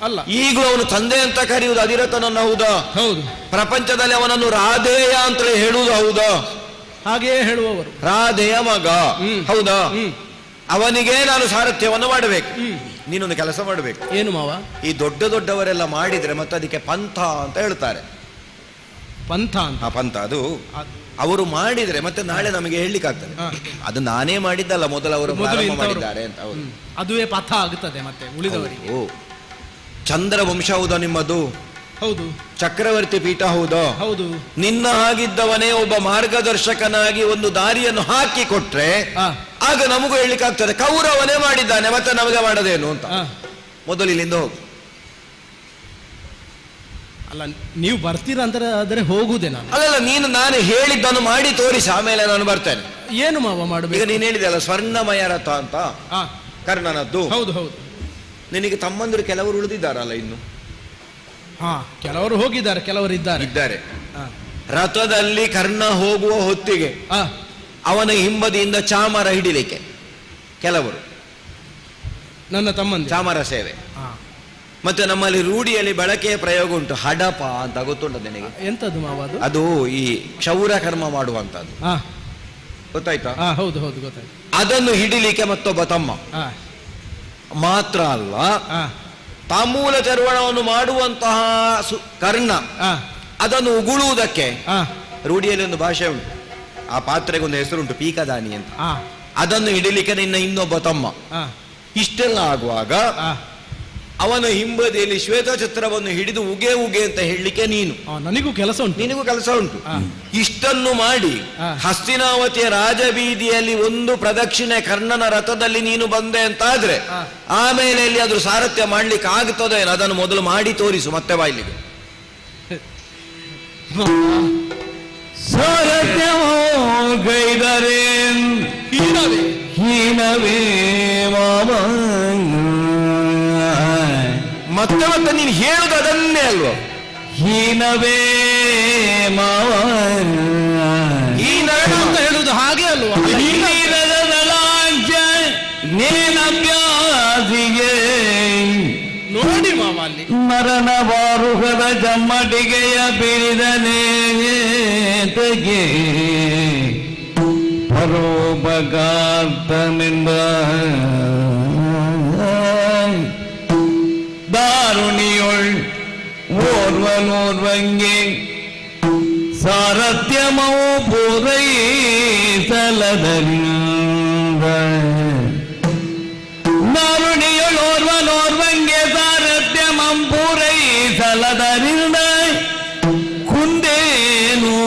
ಅಲ್ಲ, ಈಗಲೂ ಅವನು ತಂದೆ ಅಂತ ಕರೆಯುವುದು ಅಧಿರಥನನ್ನು ಹೌದಾ? ಹೌದು. ಪ್ರಪಂಚದಲ್ಲಿ ಅವನನ್ನು ರಾಧೇಯ ಅಂತಲೇ ಹೇಳುವುದು ಹೌದಾ? ಹಾಗೆಯೇ ಹೇಳುವವರು. ರಾಧೆಯ ಮಗ ಹೌದಾ? ಅವನಿಗೆ ನಾನು ಸಾರಥ್ಯವನ್ನು ಮಾಡಬೇಕು. ನೀನೊಂದು ಕೆಲಸ ಮಾಡಬೇಕು. ಏನು ಮಾವ? ಈ ದೊಡ್ಡವರೆಲ್ಲ ಮಾಡಿದ್ರೆ ಮತ್ತೆ ಅದಕ್ಕೆ ಪಂಥ ಅಂತ ಹೇಳ್ತಾರೆ. ಪಂಥ ಅಂತ? ಪಂಥ ಅದು ಅವರು ಮಾಡಿದ್ರೆ ಮತ್ತೆ ನಾಳೆ ನಮಗೆ ಹೇಳಲಿಕ್ಕೆ ಆಗ್ತದೆ ಅದು ನಾನೇ ಮಾಡಿದ್ದಲ್ಲ, ಮೊದಲು ಅವರು ಮಾಡಿದ್ದಾರೆ ಅಂತ. ಅದುವೇ ಪಥ ಆಗುತ್ತದೆ ಮತ್ತೆ ಉಳಿದವರಿಗೆ. ಚಂದ್ರ ವಂಶ ಹೌದಾ ನಿಮ್ಮದು? ಹೌದು. ಚಕ್ರವರ್ತಿ ಪೀಠ ಹೌದಾ? ಹೌದು. ನಿನ್ನ ಆಗಿದ್ದವನೇ ಒಬ್ಬ ಮಾರ್ಗದರ್ಶಕನಾಗಿ ಒಂದು ದಾರಿಯನ್ನು ಹಾಕಿ ಕೊಟ್ರೆ ಆಗ ನಮಗೂ ಹೇಳಲಿಕ್ಕೆ ಆಗ್ತದೆ ಕೌರವನೇ ಮಾಡಿದ್ದಾನೆ ಮತ್ತೆ ನಮಗೆ ಮಾಡದೇನು ಅಂತ. ಮೊದಲು ಇಲ್ಲಿಂದ ಹೋಗು. ಅಲ್ಲ, ನೀವು ಬರ್ತೀರಾ ಅಂತ ಆದರೆ ಹೋಗುದೇ ನಾನು. ಅಲ್ಲಲ್ಲ, ನಾನು ಹೇಳಿದ್ದನ್ನು ಮಾಡಿ ತೋರಿಸಿ ಆಮೇಲೆ ನಾನು ಬರ್ತೇನೆ. ಏನು ಮಾವ ಮಾಡಬೇಕು? ಈಗ ನೀನು ಹೇಳಿದೆಲ್ಲ ಸ್ವರ್ಣಮಯ ರಥ ಅಂತ ಕರ್ಣನದ್ದು. ಹೌದು ಹೌದು. ನಿನಗೆ ತಮ್ಮಂದರು ಕೆಲವರು ಉಳಿದಿದ್ದಾರಲ್ಲ ಇನ್ನು? ಕೆಲವರು ಹೋಗಿದ್ದಾರೆ, ಕೆಲವರು ಇದ್ದಾರೆ. ರಥದಲ್ಲಿ ಕರ್ಣ ಹೋಗುವ ಹೊತ್ತಿಗೆ ಅವನ ಹಿಂಬದಿಯಿಂದ ಚಾಮರ ಹಿಡಿಲಿಕ್ಕೆ ಕೆಲವರು, ನನ್ನ ತಮ್ಮಂದ ಚಾಮರ ಸೇವೆ. ಮತ್ತೆ ನಮ್ಮಲ್ಲಿ ರೂಢಿಯಲ್ಲಿ ಬಳಕೆಯ ಪ್ರಯೋಗ ಉಂಟು, ಹಡಪ ಅಂತ ಗೊತ್ತುಂಟ ನಿನಗೆ? ಎಂತದ್ದು ಮಾವ ಅದು? ಅದು ಈ ಕ್ಷೌರ ಕರ್ಮ ಮಾಡುವಂತದ್ದು, ಗೊತ್ತಾಯ್ತಾ? ಹೌದು ಹೌದು ಗೊತ್ತಾಯ್ತು. ಅದನ್ನು ಹಿಡಿಲಿಕ್ಕೆ ಮತ್ತೊಬ್ಬ ತಮ್ಮ. ಮಾತ್ರ ಅಲ್ಲ, ತಾಂಬೂಲ ಚರ್ವಣವನ್ನು ಮಾಡುವಂತಹ ಕರ್ಣ ಅದನ್ನು ಉಗುಳುವುದಕ್ಕೆ ರೂಢಿಯಲ್ಲಿ ಒಂದು ಭಾಷೆ ಉಂಟು, ಆ ಪಾತ್ರೆಗೆ ಒಂದು ಹೆಸರುಂಟು, ಪೀಕದಾನಿ ಅಂತ. ಅದನ್ನು ಹಿಡಿಲಿಕ್ಕೆ ನಿನ್ನ ಇನ್ನೊಬ್ಬ ತಮ್ಮ. ಇಷ್ಟೆಲ್ಲ ಆಗುವಾಗ ಅವನ ಹಿಂಬದಿಯಲ್ಲಿ ಶ್ವೇತಛತ್ರವನ್ನು ಹಿಡಿದು ಉಗೆ ಉಗೆ ಅಂತ ಹೇಳಲಿಕ್ಕೆ ನೀನು. ನನಗೂ ಕೆಲಸ ಉಂಟು. ನಿನಗೂ ಕೆಲಸ ಉಂಟು. ಇಷ್ಟನ್ನು ಮಾಡಿ ಹಸ್ತಿನಾವತಿಯ ರಾಜಬೀದಿಯಲ್ಲಿ ಒಂದು ಪ್ರದಕ್ಷಿಣೆ ಕರ್ಣನ ರಥದಲ್ಲಿ ನೀನು ಬಂದೆ ಅಂತ ಆದ್ರೆ ಆಮೇಲೆ ಇಲ್ಲಿ ಅದ್ರ ಸಾರಥ್ಯ ಮಾಡ್ಲಿಕ್ಕೆ ಆಗ್ತದೆ. ಅದನ್ನು ಮೊದಲು ಮಾಡಿ ತೋರಿಸು, ಮತ್ತೆ ಬಾಯ್ಲಿಗೆ. ಸಾರಥ್ಯವೋ ಗೈದರೆ ಹೀನವೇ ಮಾವ. ಮತ್ತೆ ಮತ್ತೆ ನೀನು ಹೇಳುದು ಅದನ್ನೇ ಅಲ್ವಾ? ಹೀನವೇ ಮಾವ. ಹೀನವೇ ಅಂತ ಹೇಳುದು ಹಾಗೆ ಅಲ್ವಾ? ನೇನಭ್ಯಾಸಿಗೆ ನೋಡಿ ಮಾವ ಅಲ್ಲಿ ಮರಣ ಬಾರುಹದ ಚಮ್ಮಟಿಗೆಯ ಬಿರಿದನೆ ತೆಗೆ ಪರೋಪಕಾರ್ತನೆಂಬ ದಾರುಣಿಯೊಳ್ ಓರ್ವನೋರ್ವಂಗೆ ಸಾರಥ್ಯಮವು ಪೂರೈಸಲದರಿಂದ ದಾರುಣಿಯೊಳೋರ್ವನೋರ್ವಂಗೆ ಸಾರಥ್ಯಮಂ ಪೂರೈಸಲದರಿಂದ ಕುಂದೇನು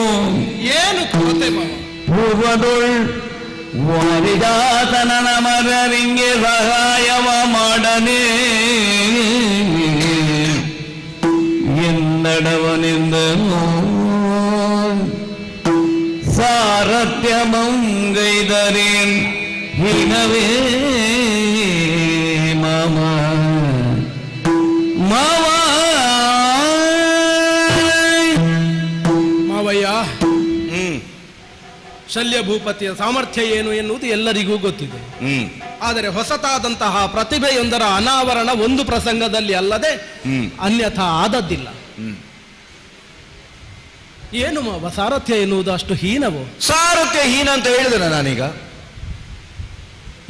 ಏನು ಕೊರತೆ ಮಾವ? ಪೂರ್ವದೊಳ್ ವಾರಿದಾತನ ಮರರಿಂಗೆ ಸಹಾಯವ ಮಾಡನೆ ಎಂದಡವನೆಂದನು. ಸಾರಥ್ಯ ಮಂಗೈದರೇನ್ ಹೀನವೇ ಮಾಮ ಮಾವ. ಮಾವಯ್ಯ, ಶಲ್ಯ ಭೂಪತಿಯ ಸಾಮರ್ಥ್ಯ ಏನು ಎನ್ನುವುದು ಎಲ್ಲರಿಗೂ ಗೊತ್ತಿದೆ. ಆದರೆ ಹೊಸತಾದಂತಹ ಪ್ರತಿಭೆಯೊಂದರ ಅನಾವರಣ ಒಂದು ಪ್ರಸಂಗದಲ್ಲಿ ಅಲ್ಲದೆ ಅನ್ಯಥಾ ಆದದ್ದಿಲ್ಲ. ಏನು ಮಾವ, ಸಾರಥ್ಯ ಎನ್ನುವುದು ಅಷ್ಟು ಹೀನವೋ? ಸಾರಥ್ಯ ಹೀನ ಅಂತ ಹೇಳಿದೆ ನಾನೀಗ.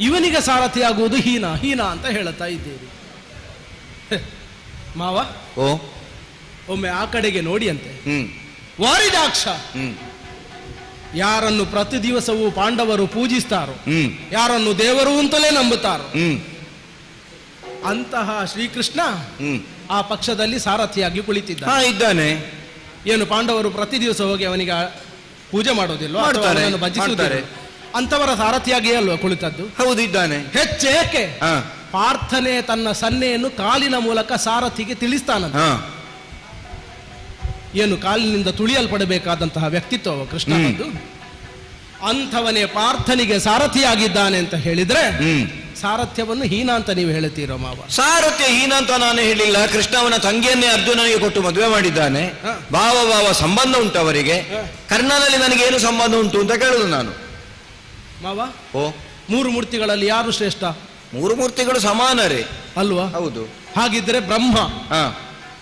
ಇವನಿಗೆ ಸಾರಥಿ ಆಗುವುದು ಹೀನ ಹೀನ ಅಂತ ಹೇಳುತ್ತಾ ಇದ್ದೀರಿ. ಮಾವ, ಒಮ್ಮೆ ಆ ಕಡೆಗೆ ನೋಡಿ ಅಂತೆ. ವಾರಿದಾಕ್ಷ ಯಾರನ್ನು ಪ್ರತಿ ದಿವಸವೂ ಪಾಂಡವರು ಪೂಜಿಸ್ತಾರೋ, ಯಾರನ್ನು ದೇವರು ಅಂತಲೇ ನಂಬುತ್ತಾರೋ ಅಂತಹ ಶ್ರೀಕೃಷ್ಣ ಆ ಪಕ್ಷದಲ್ಲಿ ಸಾರಥಿಯಾಗಿ ಕುಳಿತಿದ್ದಾನೆ. ಏನು ಪಾಂಡವರು ಪ್ರತಿ ದಿವಸ ಹೋಗಿ ಅವನಿಗೆ ಪೂಜೆ ಮಾಡೋದಿಲ್ವ? ಭಜಿಸುತ್ತಾರೆ. ಅಂತವರ ಸಾರಥಿಯಾಗಿ ಅಲ್ವಾ ಕುಳಿತದ್ದು? ಹೌದು, ಇದ್ದಾನೆ. ಹೆಚ್ಚೇಕೆ ಪ್ರಾರ್ಥನೆ ತನ್ನ ಸನ್ನೆಯನ್ನು ಕಾಲಿನ ಮೂಲಕ ಸಾರಥಿಗೆ ತಿಳಿಸ್ತಾನಂತ. ಏನು ಕಾಲಿನಿಂದ ತುಳಿಯಲ್ಪಡಬೇಕಾದಂತಹ ವ್ಯಕ್ತಿತ್ವ ಕೃಷ್ಣನದ್ದು. ಅಂಥವನೇ ಪ್ರಾರ್ಥನೆಗೆ ಸಾರಥಿಯಾಗಿದ್ದಾನೆ ಅಂತ ಹೇಳಿದ್ರೆ ಸಾರಥ್ಯವನ್ನು ಹೀನ ಅಂತ ನೀವು ಹೇಳ್ತೀರೋ ಮಾವ? ಸಾರಥ್ಯ ಹೀನ ಅಂತ ನಾನು ಹೇಳಿಲ್ಲ. ಕೃಷ್ಣ ಅವನ ತಂಗಿಯನ್ನೇ ಅರ್ಜುನನಿಗೆ ಕೊಟ್ಟು ಮದುವೆ ಮಾಡಿದ್ದಾನೆ. ಭಾವ ಭಾವ ಸಂಬಂಧ ಉಂಟು ಅವರಿಗೆ. ಕರ್ಣನಲ್ಲಿ ನನಗೇನು ಸಂಬಂಧ ಉಂಟು ಅಂತ ಕೇಳುದು ನಾನು. ಮಾವ, ಮೂರು ಮೂರ್ತಿಗಳಲ್ಲಿ ಯಾರು ಶ್ರೇಷ್ಠ? ಮೂರು ಮೂರ್ತಿಗಳು ಸಮಾನರೇ ಅಲ್ವಾ? ಹೌದು. ಹಾಗಿದ್ರೆ ಬ್ರಹ್ಮ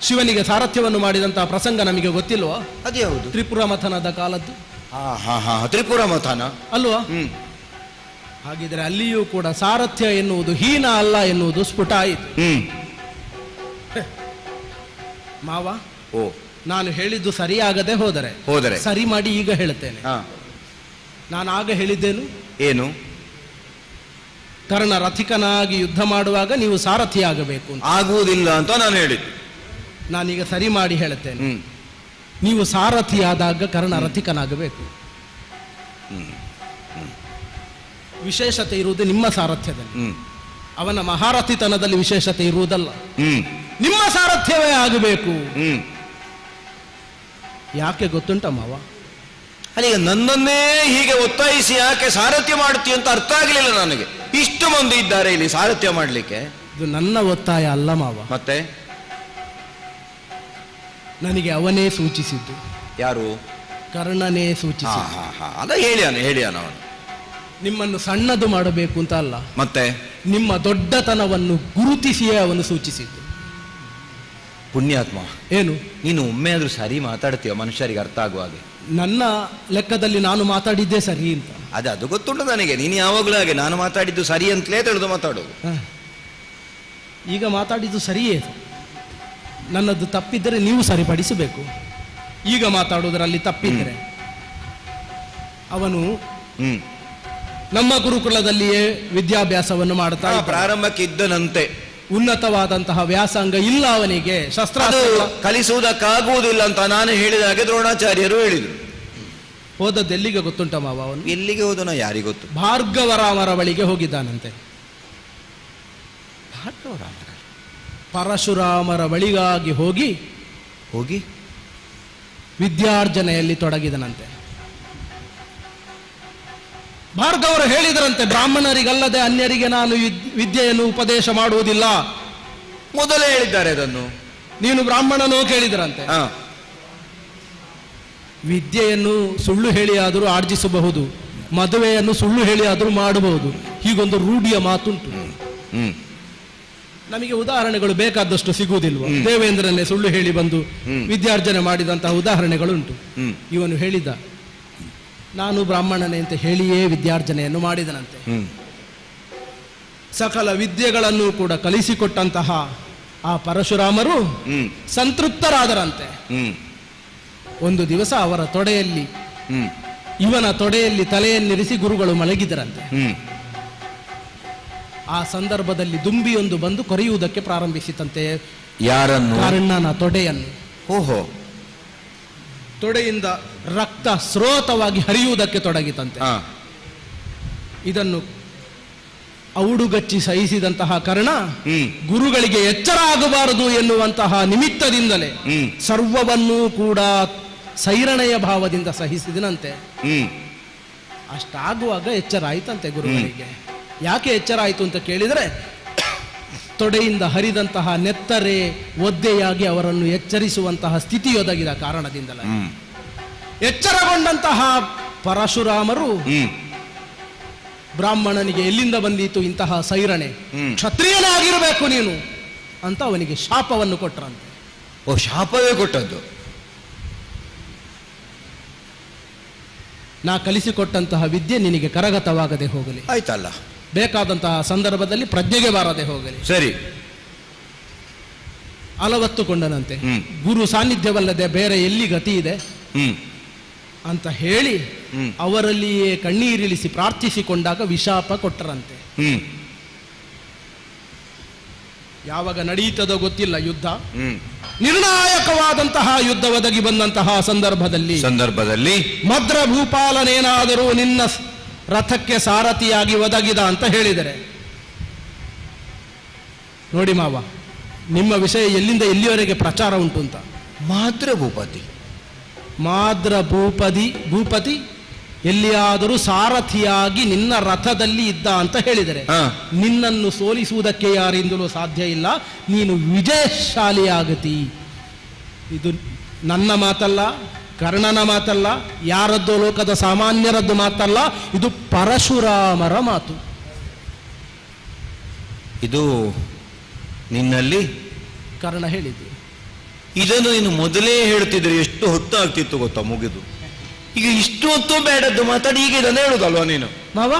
ಶಿವನಿಗೆ ಸಾರಥ್ಯವನ್ನು ಮಾಡಿದಂತಹ ಪ್ರಸಂಗ ನಮಗೆ ಗೊತ್ತಿಲ್ವಾ? ಅದೇ ಹೌದು, ತ್ರಿಪುರ ಮಥನದ ಕಾಲದ್ದು. ತ್ರಿಪುರ ಮಥನ ಅಲ್ವಾ? ಹಾಗಿದ್ರೆ ಅಲ್ಲಿಯೂ ಕೂಡ ಸಾರಥ್ಯ ಎನ್ನುವುದು ಹೀನ ಅಲ್ಲ ಎನ್ನುವುದು ಸ್ಫುಟ ಆಯಿತು. ಮಾವ, ನಾನು ಹೇಳಿದ್ದು ಸರಿಯಾಗದೆ ಹೋದರೆ ಸರಿ ಮಾಡಿ ಈಗ ಹೇಳುತ್ತೇನೆ. ನಾನು ಆಗ ಹೇಳಿದ್ದೇನು? ಏನು? ಕರ್ಣ ರಥಿಕನಾಗಿ ಯುದ್ಧ ಮಾಡುವಾಗ ನೀವು ಸಾರಥಿಯಾಗಬೇಕು. ಆಗುವುದಿಲ್ಲ ಅಂತ ನಾನು ಹೇಳಿದ್ದು. ನಾನೀಗ ಸರಿ ಮಾಡಿ ಹೇಳುತ್ತೇನೆ. ನೀವು ಸಾರಥಿಯಾದಾಗ ಕರ್ಣ ರಥಿಕನಾಗಬೇಕು. ವಿಶೇಷತೆ ಇರುವುದು ನಿಮ್ಮ ಸಾರಥ್ಯದಲ್ಲಿ, ಅವನ ಮಹಾರಥಿತನದಲ್ಲಿ ವಿಶೇಷತೆ ಇರುವುದಲ್ಲ. ನಿಮ್ಮ ಸಾರಥ್ಯವೇ ಆಗಬೇಕು. ಯಾಕೆ ಗೊತ್ತುಂಟ ಮಾವ? ಅಲ್ಲಿಗ ನನ್ನನ್ನೇ ಹೀಗೆ ಒತ್ತಾಯಿಸಿ ಯಾಕೆ ಸಾರಥ್ಯ ಮಾಡುತ್ತೀಯ ಅಂತ ಅರ್ಥ ಆಗಲಿಲ್ಲ ನನಗೆ. ಇಷ್ಟು ಮಂದಿ ಇದ್ದಾರೆ ಇಲ್ಲಿ ಸಾರಥ್ಯ ಮಾಡಲಿಕ್ಕೆ. ಇದು ನನ್ನ ಒತ್ತಾಯ ಅಲ್ಲ ಮಾವ. ಮತ್ತೆ ನನಗೆ ಅವನೇ ಸೂಚಿಸಿದ್ದು. ಯಾರು? ಕರ್ಣನೇ ಸೂಚಿಸಿದ್ದು. ಅದ ಹೇಳಿಯಾನ ಅವನು. ನಿಮ್ಮನ್ನು ಸಣ್ಣದು ಮಾಡಬೇಕು ಅಂತ ಅಲ್ಲ, ಮತ್ತೆ ನಿಮ್ಮ ದೊಡ್ಡತನವನ್ನು ಗುರುತಿಸಿಯೇ ಅವನು ಸೂಚಿಸಿದ್ದು. ಪುಣ್ಯಾತ್ಮ, ಏನು ನೀನು ಒಮ್ಮೆ ಆದ್ರೂ ಸರಿ ಮಾತಾಡ್ತೀಯ ಮನುಷ್ಯರಿಗೆ ಅರ್ಥ ಆಗುವ ಹಾಗೆ. ನನ್ನ ಲೆಕ್ಕದಲ್ಲಿ ನಾನು ಮಾತಾಡಿದ್ದೆ ಸರಿ ಅಂತ. ಅದು ಗೊತ್ತುಂಟು ನನಗೆ. ನೀನು ಯಾವಾಗಲೂ ಹಾಗೆ ನಾನು ಮಾತಾಡಿದ್ದು ಸರಿ ಅಂತಲೇ ತಿಳಿದು ಮಾತಾಡೋದು. ಈಗ ಮಾತಾಡಿದ್ದು ಸರಿಯೇ. ನನ್ನದು ತಪ್ಪಿದ್ದರೆ ನೀವು ಸರಿಪಡಿಸಬೇಕು. ಈಗ ಮಾತಾಡುವುದರಲ್ಲಿ ತಪ್ಪಿದ್ದರೆ ಅವನು ನಮ್ಮ ಗುರುಕುಲದಲ್ಲಿಯೇ ವಿದ್ಯಾಭ್ಯಾಸವನ್ನು ಮಾಡ್ತಾ ಪ್ರಾರಂಭಕ್ಕೆ ಇದ್ದನಂತೆ. ಉನ್ನತವಾದಂತಹ ವ್ಯಾಸಂಗ ಇಲ್ಲ ಅವನಿಗೆ, ಅದು ಶಸ್ತ್ರಾಸ್ತ್ರ ಕಲಿಸುವುದಕ್ಕಾಗುವುದಿಲ್ಲ ಅಂತ ನಾನು ಹೇಳಿದ ಹಾಗೆ ದ್ರೋಣಾಚಾರ್ಯರು ಹೇಳಿದರು. ಹೋದದ್ದು ಎಲ್ಲಿಗೆ ಗೊತ್ತುಂಟ ಮಾವ? ಅವನು ಎಲ್ಲಿಗೆ ಹೋದನೋ ಯಾರಿಗೊತ್ತು. ಭಾರ್ಗವರಾಮರ ಬಳಿಗೆ ಹೋಗಿದ್ದಾನಂತೆ. ಪರಶುರಾಮರ ಬಳಿಗಾಗಿ ಹೋಗಿ ವಿದ್ಯಾರ್ಜನೆಯಲ್ಲಿ ತೊಡಗಿದನಂತೆ. ಭಾರ್ಗವರು ಹೇಳಿದರಂತೆ, ಬ್ರಾಹ್ಮಣರಿಗಲ್ಲದೆ ಅನ್ಯರಿಗೆ ನಾನು ವಿದ್ಯೆಯನ್ನು ಉಪದೇಶ ಮಾಡುವುದಿಲ್ಲ. ಮೊದಲೇ ಹೇಳಿದ್ದಾರೆ ಅದನ್ನು. ನೀನು ಬ್ರಾಹ್ಮಣನೋ ಕೇಳಿದರಂತೆ. ವಿದ್ಯೆಯನ್ನು ಸುಳ್ಳು ಹೇಳಿಯಾದರೂ ಆರ್ಜಿಸಬಹುದು, ಮದುವೆಯನ್ನು ಸುಳ್ಳು ಹೇಳಿಯಾದರೂ ಮಾಡಬಹುದು. ಹೀಗೊಂದು ರೂಢಿಯ ಮಾತುಂಟು. ನಮಗೆ ಉದಾಹರಣೆಗಳು ಬೇಕಾದಷ್ಟು ಸಿಗುವುದಿಲ್ವ? ದೇವೇಂದ್ರನ್ನೇ ಸುಳ್ಳು ಹೇಳಿ ಬಂದು ವಿದ್ಯಾರ್ಜನೆ ಮಾಡಿದಂತಹ ಉದಾಹರಣೆಗಳುಂಟು. ಇವನು ಹೇಳಿದ, ನಾನು ಬ್ರಾಹ್ಮಣನೇ ಅಂತ ಹೇಳಿಯೇ ವಿದ್ಯಾರ್ಜನೆಯನ್ನು ಮಾಡಿದನಂತೆ. ಸಕಲ ವಿದ್ಯೆಗಳನ್ನು ಕೂಡ ಕಲಿಸಿಕೊಟ್ಟಂತಹ ಆ ಪರಶುರಾಮರು ಸಂತೃಪ್ತರಾದರಂತೆ. ಒಂದು ದಿವಸ ಅವರ ತೊಡೆಯಲ್ಲಿ, ಇವನ ತೊಡೆಯಲ್ಲಿ ತಲೆಯನ್ನಿರಿಸಿ ಗುರುಗಳು ಮಲಗಿದರಂತೆ. ಆ ಸಂದರ್ಭದಲ್ಲಿ ದುಂಬಿಯೊಂದು ಬಂದು ಕೊರೆಯುವುದಕ್ಕೆ ಪ್ರಾರಂಭಿಸಿತಂತೆ. ಯಾರನ್ನು? ಕರ್ಣನ ತೊಡೆಯನ್ನು. ಓಹೋ. ತೊಡೆಯಿಂದ ರಕ್ತ ಸ್ರೋತವಾಗಿ ಹರಿಯುವುದಕ್ಕೆ ತೊಡಗಿತಂತೆ. ಇದನ್ನು ಔಡುಗಚ್ಚಿ ಸಹಿಸಿದಂತಹ ಕರ್ಣ ಗುರುಗಳಿಗೆ ಎಚ್ಚರ ಆಗಬಾರದು ಎನ್ನುವಂತಹ ನಿಮಿತ್ತದಿಂದಲೇ ಸರ್ವವನ್ನೂ ಕೂಡ ಸೈರಣೆಯ ಭಾವದಿಂದ ಸಹಿಸಿದನಂತೆ. ಅಷ್ಟಾಗುವಾಗ ಎಚ್ಚರ ಆಯ್ತಂತೆ ಗುರುಗಳಿಗೆ. ಯಾಕೆ ಎಚ್ಚರ ಆಯಿತು ಅಂತ ಕೇಳಿದರೆ, ತೊಡೆಯಿಂದ ಹರಿದಂತಹ ನೆತ್ತರೆ ಒದ್ದೆಯಾಗಿ ಅವರನ್ನು ಎಚ್ಚರಿಸುವಂತಹ ಸ್ಥಿತಿಯೊದಗಿದ ಕಾರಣದಿಂದಲ ಎಚ್ಚರಗೊಂಡಂತಹ ಪರಶುರಾಮರು ಬ್ರಾಹ್ಮಣನಿಗೆ ಎಲ್ಲಿಂದ ಬಂದೀತು ಇಂತಹ ಸೈರಣೆ, ಕ್ಷತ್ರಿಯನಾಗಿರಬೇಕು ನೀನು ಅಂತ ಅವನಿಗೆ ಶಾಪವನ್ನು ಕೊಟ್ಟರಂತೆ. ಓ, ಶಾಪವೇ ಕೊಟ್ಟದ್ದು. ನಾ ಕಲಿಸಿಕೊಟ್ಟಂತಹ ವಿದ್ಯೆ ನಿನಗೆ ಕರಗತವಾಗದೆ ಹೋಗಲಿ, ಆಯ್ತಲ್ಲ. ಬೇಕಾದಂತಹ ಸಂದರ್ಭದಲ್ಲಿ ಪ್ರಜ್ಞೆಗೆ ಬಾರದೆ ಹೋಗಲಿ. ಸರಿ. ಅಲವತ್ತುಕೊಂಡನಂತೆ. ಗುರು ಸಾನ್ನಿಧ್ಯವಲ್ಲದೆ ಬೇರೆ ಎಲ್ಲಿ ಗತಿ ಇದೆ ಅಂತ ಹೇಳಿ ಅವರಲ್ಲಿಯೇ ಕಣ್ಣೀರಿಳಿಸಿ ಪ್ರಾರ್ಥಿಸಿಕೊಂಡಾಗ ವಿಶಾಪ ಕೊಟ್ಟರಂತೆ. ಯಾವಾಗ ನಡೆಯುತ್ತದೋ ಗೊತ್ತಿಲ್ಲ ಯುದ್ಧ. ನಿರ್ಣಾಯಕವಾದಂತಹ ಯುದ್ಧ ಒದಗಿ ಬಂದಂತಹ ಸಂದರ್ಭದಲ್ಲಿ ಮದ್ರ ಭೂಪಾಲನೇನಾದರೂ ನಿನ್ನ ರಥಕ್ಕೆ ಸಾರಥಿಯಾಗಿ ಒದಗಿದ ಅಂತ ಹೇಳಿದರೆ, ನೋಡಿ ಮಾವ, ನಿಮ್ಮ ವಿಷಯ ಎಲ್ಲಿಂದ ಎಲ್ಲಿಯವರೆಗೆ ಪ್ರಚಾರ ಉಂಟು ಅಂತ. ಮಾದ್ರ ಭೂಪತಿ ಎಲ್ಲಿಯಾದರೂ ಸಾರಥಿಯಾಗಿ ನಿನ್ನ ರಥದಲ್ಲಿ ಇದ್ದ ಅಂತ ಹೇಳಿದರೆ, ನಿನ್ನನ್ನು ಸೋಲಿಸುವುದಕ್ಕೆ ಯಾರಿಂದಲೂ ಸಾಧ್ಯ ಇಲ್ಲ, ನೀನು ವಿಜಯಶಾಲಿಯಾಗತಿ. ಇದು ನನ್ನ ಮಾತಲ್ಲ, ಕರ್ಣನ ಮಾತಲ್ಲ, ಯಾರದ್ದೋ ಲೋಕದ ಸಾಮಾನ್ಯರದ್ದು ಮಾತಲ್ಲ, ಇದು ಪರಶುರಾಮರ ಮಾತು. ಇದು ನಿನ್ನಲ್ಲಿ ಕರ್ಣ ಹೇಳಿದ್ದು. ಇದನ್ನು ನೀನು ಮೊದಲೇ ಹೇಳ್ತಿದ್ರೆ ಎಷ್ಟು ಹೊತ್ತು ಆಗ್ತಿತ್ತು ಗೊತ್ತಾ ಮುಗಿದು. ಈಗ ಇಷ್ಟು ಹೊತ್ತು ಬೇಡದ್ದು ಮಾತಾಡಿ ಈಗ ಇದನ್ನು ಹೇಳುದಲ್ವಾ ನೀನು ಮಾವ?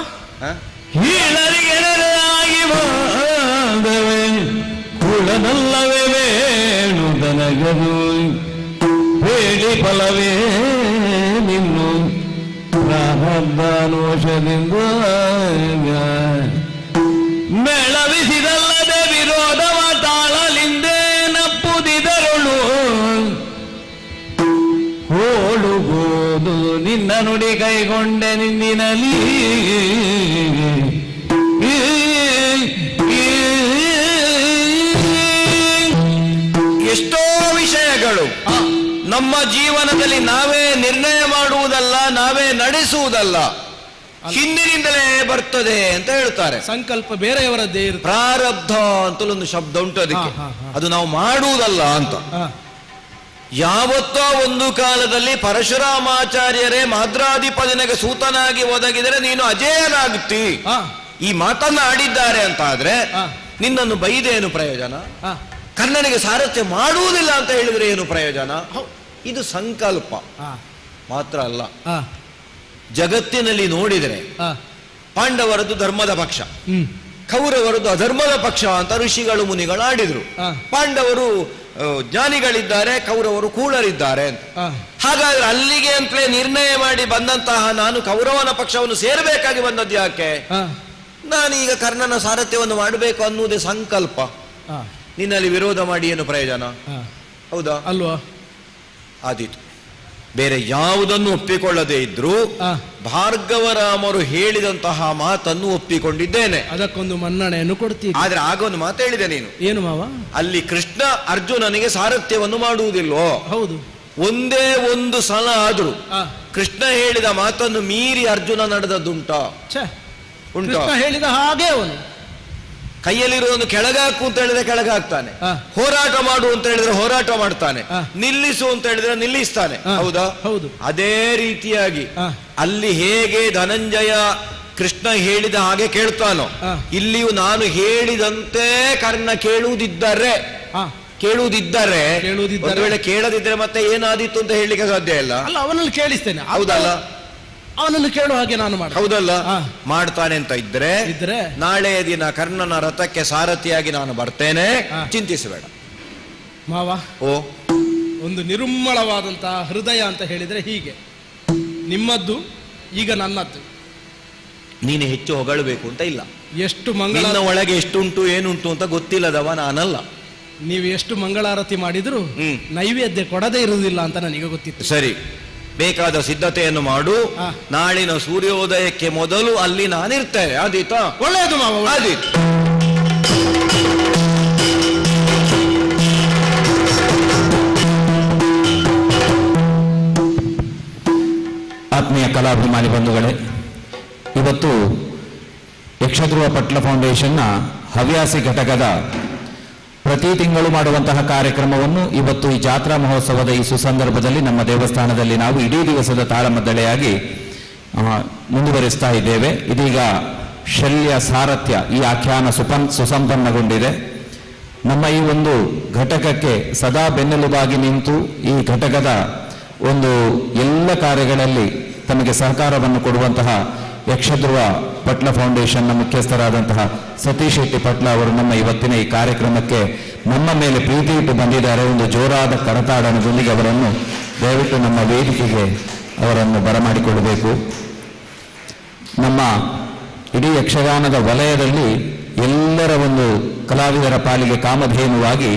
ಕುಳನಲ್ಲವೇ ವೇಣುದನಗದು ಹೇಳಿ ಫಲವೇ ನಿನ್ನು ಪ್ರಾರಬ್ಧಾನೋಷದಿಂದ ಮೇಳವಿಸಿದಲ್ಲದೆ ವಿರೋಧವ ತಾಳಲಿಂದೇ ನಪ್ಪುದಿದರುಳು ಹೋಳುಗೋದು ನಿನ್ನ ನುಡಿ ಕೈಗೊಂಡೆ ನಿಂದಿನಲ್ಲಿ. ಎಷ್ಟೋ ವಿಷಯಗಳು ನಮ್ಮ ಜೀವನದಲ್ಲಿ ನಾವೇ ನಿರ್ಣಯ ಮಾಡುವುದಲ್ಲ, ನಾವೇ ನಡೆಸುವುದಲ್ಲ, ಹಿಂದಿನಿಂದಲೇ ಬರ್ತದೆ ಅಂತ ಹೇಳ್ತಾರೆ. ಸಂಕಲ್ಪ ಬೇರೆಯವರದ್ದೇ ಇರುತ್ತೆ. ಪ್ರಾರಬ್ಧ ಅಂತಲೊಂದು ಶಬ್ದ ಉಂಟು ಅದಕ್ಕೆ. ಅದು ನಾವು ಮಾಡುವುದಲ್ಲ ಅಂತ. ಯಾವತ್ತೋ ಒಂದು ಕಾಲದಲ್ಲಿ ಪರಶುರಾಮಾಚಾರ್ಯರೇ ಮಾದ್ರಾಧಿಪತಿನಿಗೆ ಸೂತನಾಗಿ ಒದಗಿದರೆ ನೀನು ಅಜೇಯನಾಗುತ್ತಿ, ಈ ಮಾತನ್ನ ಆಡಿದ್ದಾರೆ ಅಂತ ಆದ್ರೆ ನಿನ್ನನ್ನು ಬೈದೇನು ಪ್ರಯೋಜನ? ಕರ್ಣನಿಗೆ ಸಾರಥ್ಯ ಮಾಡುವುದಿಲ್ಲ ಅಂತ ಹೇಳಿದ್ರೆ ಏನು ಪ್ರಯೋಜನ? ಇದು ಸಂಕಲ್ಪ ಮಾತ್ರ ಅಲ್ಲ. ಜಗತ್ತಿನಲ್ಲಿ ನೋಡಿದರೆ ಪಾಂಡವರದ್ದು ಧರ್ಮದ ಪಕ್ಷ, ಕೌರವರದ್ದು ಅಧರ್ಮದ ಪಕ್ಷ ಅಂತ ಋಷಿಗಳು ಮುನಿಗಳು ಆಡಿದ್ರು. ಪಾಂಡವರು ಜ್ಞಾನಿಗಳಿದ್ದಾರೆ, ಕೌರವರು ಕೂಳರಿದ್ದಾರೆ ಅಂತ. ಹಾಗಾದ್ರೆ ಅಲ್ಲಿಗೆ ಅಂತಲೇ ನಿರ್ಣಯ ಮಾಡಿ ಬಂದಂತಹ ನಾನು ಕೌರವನ ಪಕ್ಷವನ್ನು ಸೇರಬೇಕಾಗಿ ಬಂದದ್ದು ಯಾಕೆ? ನಾನೀಗ ಕರ್ಣನ ಸಾರಥ್ಯವನ್ನು ಮಾಡಬೇಕು ಅನ್ನುವುದೇ ಸಂಕಲ್ಪ. ನಿನ್ನಲ್ಲಿ ವಿರೋಧ ಮಾಡಿ ಏನು ಪ್ರಯೋಜನ? ಹೌದಾ ಅಲ್ವಾ? ಆದೀತು. ಬೇರೆ ಯಾವುದನ್ನು ಒಪ್ಪಿಕೊಳ್ಳದೆ ಇದ್ರೂ ಭಾರ್ಗವರಾಮರು ಹೇಳಿದಂತಹ ಮಾತನ್ನು ಒಪ್ಪಿಕೊಂಡಿದ್ದೇನೆ. ಅದಕ್ಕೊಂದು ಮನ್ನಣೆಯನ್ನು ಕೊಡ್ತೀನಿ. ಆದ್ರೆ ಆಗ ಒಂದು ಮಾತು ಹೇಳಿದೆ ನೀನು. ಏನು ಮಾವ? ಅಲ್ಲಿ ಕೃಷ್ಣ ಅರ್ಜುನನಿಗೆ ಸಾರಥ್ಯವನ್ನು ಮಾಡುವುದಿಲ್ವೋ? ಹೌದು. ಒಂದೇ ಒಂದು ಸಲ ಆದ್ರೂ ಕೃಷ್ಣ ಹೇಳಿದ ಮಾತನ್ನು ಮೀರಿ ಅರ್ಜುನ ನಡೆದದ್ದುಂಟಾ? ಉಂಟು. ಹೇಳಿದ ಹಾಗೆ ಅವನು ಕೈಯಲ್ಲಿರುವುದನ್ನು ಕೆಳಗಾಕು ಅಂತ ಹೇಳಿದ್ರೆ ಕೆಳಗಾಗ್ತಾನೆ, ಹೋರಾಟ ಮಾಡು ಅಂತ ಹೇಳಿದ್ರೆ ಹೋರಾಟ ಮಾಡ್ತಾನೆ, ನಿಲ್ಲಿಸು ಅಂತ ಹೇಳಿದ್ರೆ ನಿಲ್ಲಿಸ್ತಾನೆ. ಹೌದಾ? ಹೌದು. ಅದೇ ರೀತಿಯಾಗಿ ಅಲ್ಲಿ ಹೇಗೆ ಧನಂಜಯ ಕೃಷ್ಣ ಹೇಳಿದ ಹಾಗೆ ಕೇಳ್ತಾನೋ, ಇಲ್ಲಿಯೂ ನಾನು ಹೇಳಿದಂತೆ ಕರ್ಣ ಕೇಳುವುದಿದ್ದರೆ ಒಂದು ವೇಳೆ ಕೇಳದಿದ್ರೆ ಮತ್ತೆ ಏನಾದಿತ್ತು ಅಂತ ಹೇಳಲಿಕ್ಕೆ ಸಾಧ್ಯ ಇಲ್ಲ. ಅಲ್ಲ, ಅವನಲ್ಲಿ ಕೇಳಿಸ್ತೇನೆ. ಹೌದಲ್ಲ? ಅವನನ್ನು ಕೇಳುವ ಹಾಗೆ ನಾನು ಹೌದಲ್ಲ? ಮಾಡ್ತಾನೆ ಅಂತ ಇದ್ರೆ ನಾಳೆಯ ದಿನ ಕರ್ಣನ ರಥಕ್ಕೆ ಸಾರಥಿಯಾಗಿ ನಾನು ಬರ್ತೇನೆ, ಚಿಂತಿಸಬೇಡ ಮಾವ. ಒಂದು ನಿರ್ಮಲವಾದಂತಹ ಹೃದಯ ಅಂತ ಹೇಳಿದ್ರೆ ಹೀಗೆ, ನಿಮ್ಮದ್ದು ಈಗ ನನ್ನದ್ದು. ನೀನು ಹೆಚ್ಚು ಹೊಗಳಬೇಕು ಅಂತ ಇಲ್ಲ. ಎಷ್ಟು ನಿನ್ನ ಒಳಗೆ ಎಷ್ಟುಂಟು ಏನುಂಟು ಅಂತ ಗೊತ್ತಿಲ್ಲದವ ನಾನಲ್ಲ. ನೀವು ಎಷ್ಟು ಮಂಗಳಾರತಿ ಮಾಡಿದ್ರು ನೈವೇದ್ಯ ಕೊಡದೇ ಇರುವುದಿಲ್ಲ ಅಂತ ನನಗೆ ಗೊತ್ತಿತ್ತು. ಸರಿ, ಬೇಕಾದ ಸಿದ್ಧತೆಯನ್ನು ಮಾಡು. ನಾಳಿನ ಸೂರ್ಯೋದಯಕ್ಕೆ ಮೊದಲು ಅಲ್ಲಿ ನಾನಿರ್ತೇನೆ. ಆದೀತಾ? ಒಳ್ಳೆಯದು ಮಾವ. ಆದೀತು. ಆತ್ಮೀಯ ಕಲಾಭಿಮಾನಿ ಬಂಧುಗಳೇ, ಇವತ್ತು ಯಕ್ಷಧ್ರುವ ಪಟ್ಲ ಫೌಂಡೇಶನ್ನ ಹವ್ಯಾಸಿ ಘಟಕದ ಪ್ರತಿ ತಿಂಗಳು ಮಾಡುವಂತಹ ಕಾರ್ಯಕ್ರಮವನ್ನು ಇವತ್ತು ಈ ಜಾತ್ರಾ ಮಹೋತ್ಸವದ ಈ ಸುಸಂದರ್ಭದಲ್ಲಿ ನಮ್ಮ ದೇವಸ್ಥಾನದಲ್ಲಿ ನಾವು ಇಡೀ ದಿವಸದ ತಾಳಮದ್ದಳೆಯಾಗಿ ಮುಂದುವರಿಸ್ತಾ ಇದ್ದೇವೆ. ಇದೀಗ ಶಲ್ಯ ಸಾರಥ್ಯ ಈ ಆಖ್ಯಾನ ಸುಸಂಪನ್ನಗೊಂಡಿದೆ. ನಮ್ಮ ಈ ಒಂದು ಘಟಕಕ್ಕೆ ಸದಾ ಬೆನ್ನೆಲುಬಾಗಿ ನಿಂತು ಈ ಘಟಕದ ಒಂದು ಎಲ್ಲ ಕಾರ್ಯಗಳಲ್ಲಿ ತಮಗೆ ಸಹಕಾರವನ್ನು ಕೊಡುವಂತಹ ಯಕ್ಷಧ್ರುವ ಪಟ್ಲ ಫೌಂಡೇಶನ್ನ ಮುಖ್ಯಸ್ಥರಾದಂತಹ ಸತೀಶ್ ಶೆಟ್ಟಿ ಪಟ್ಲ ಅವರು ನಮ್ಮ ಇವತ್ತಿನ ಈ ಕಾರ್ಯಕ್ರಮಕ್ಕೆ ನಮ್ಮ ಮೇಲೆ ಪ್ರೀತಿ ಇಟ್ಟು ಬಂದಿದ್ದಾರೆ. ಒಂದು ಜೋರಾದ ಕರತಾಡನದೊಂದಿಗೆ ಅವರನ್ನು ದಯವಿಟ್ಟು ನಮ್ಮ ವೇದಿಕೆಗೆ ಅವರನ್ನು ಬರಮಾಡಿಕೊಳ್ಳಬೇಕು. ನಮ್ಮ ಇಡೀ ಯಕ್ಷಗಾನದ ವಲಯದಲ್ಲಿ ಎಲ್ಲರ ಒಂದು ಕಲಾವಿದರ ಪಾಲಿಗೆ ಕಾಮಧೇನುವಾಗಿ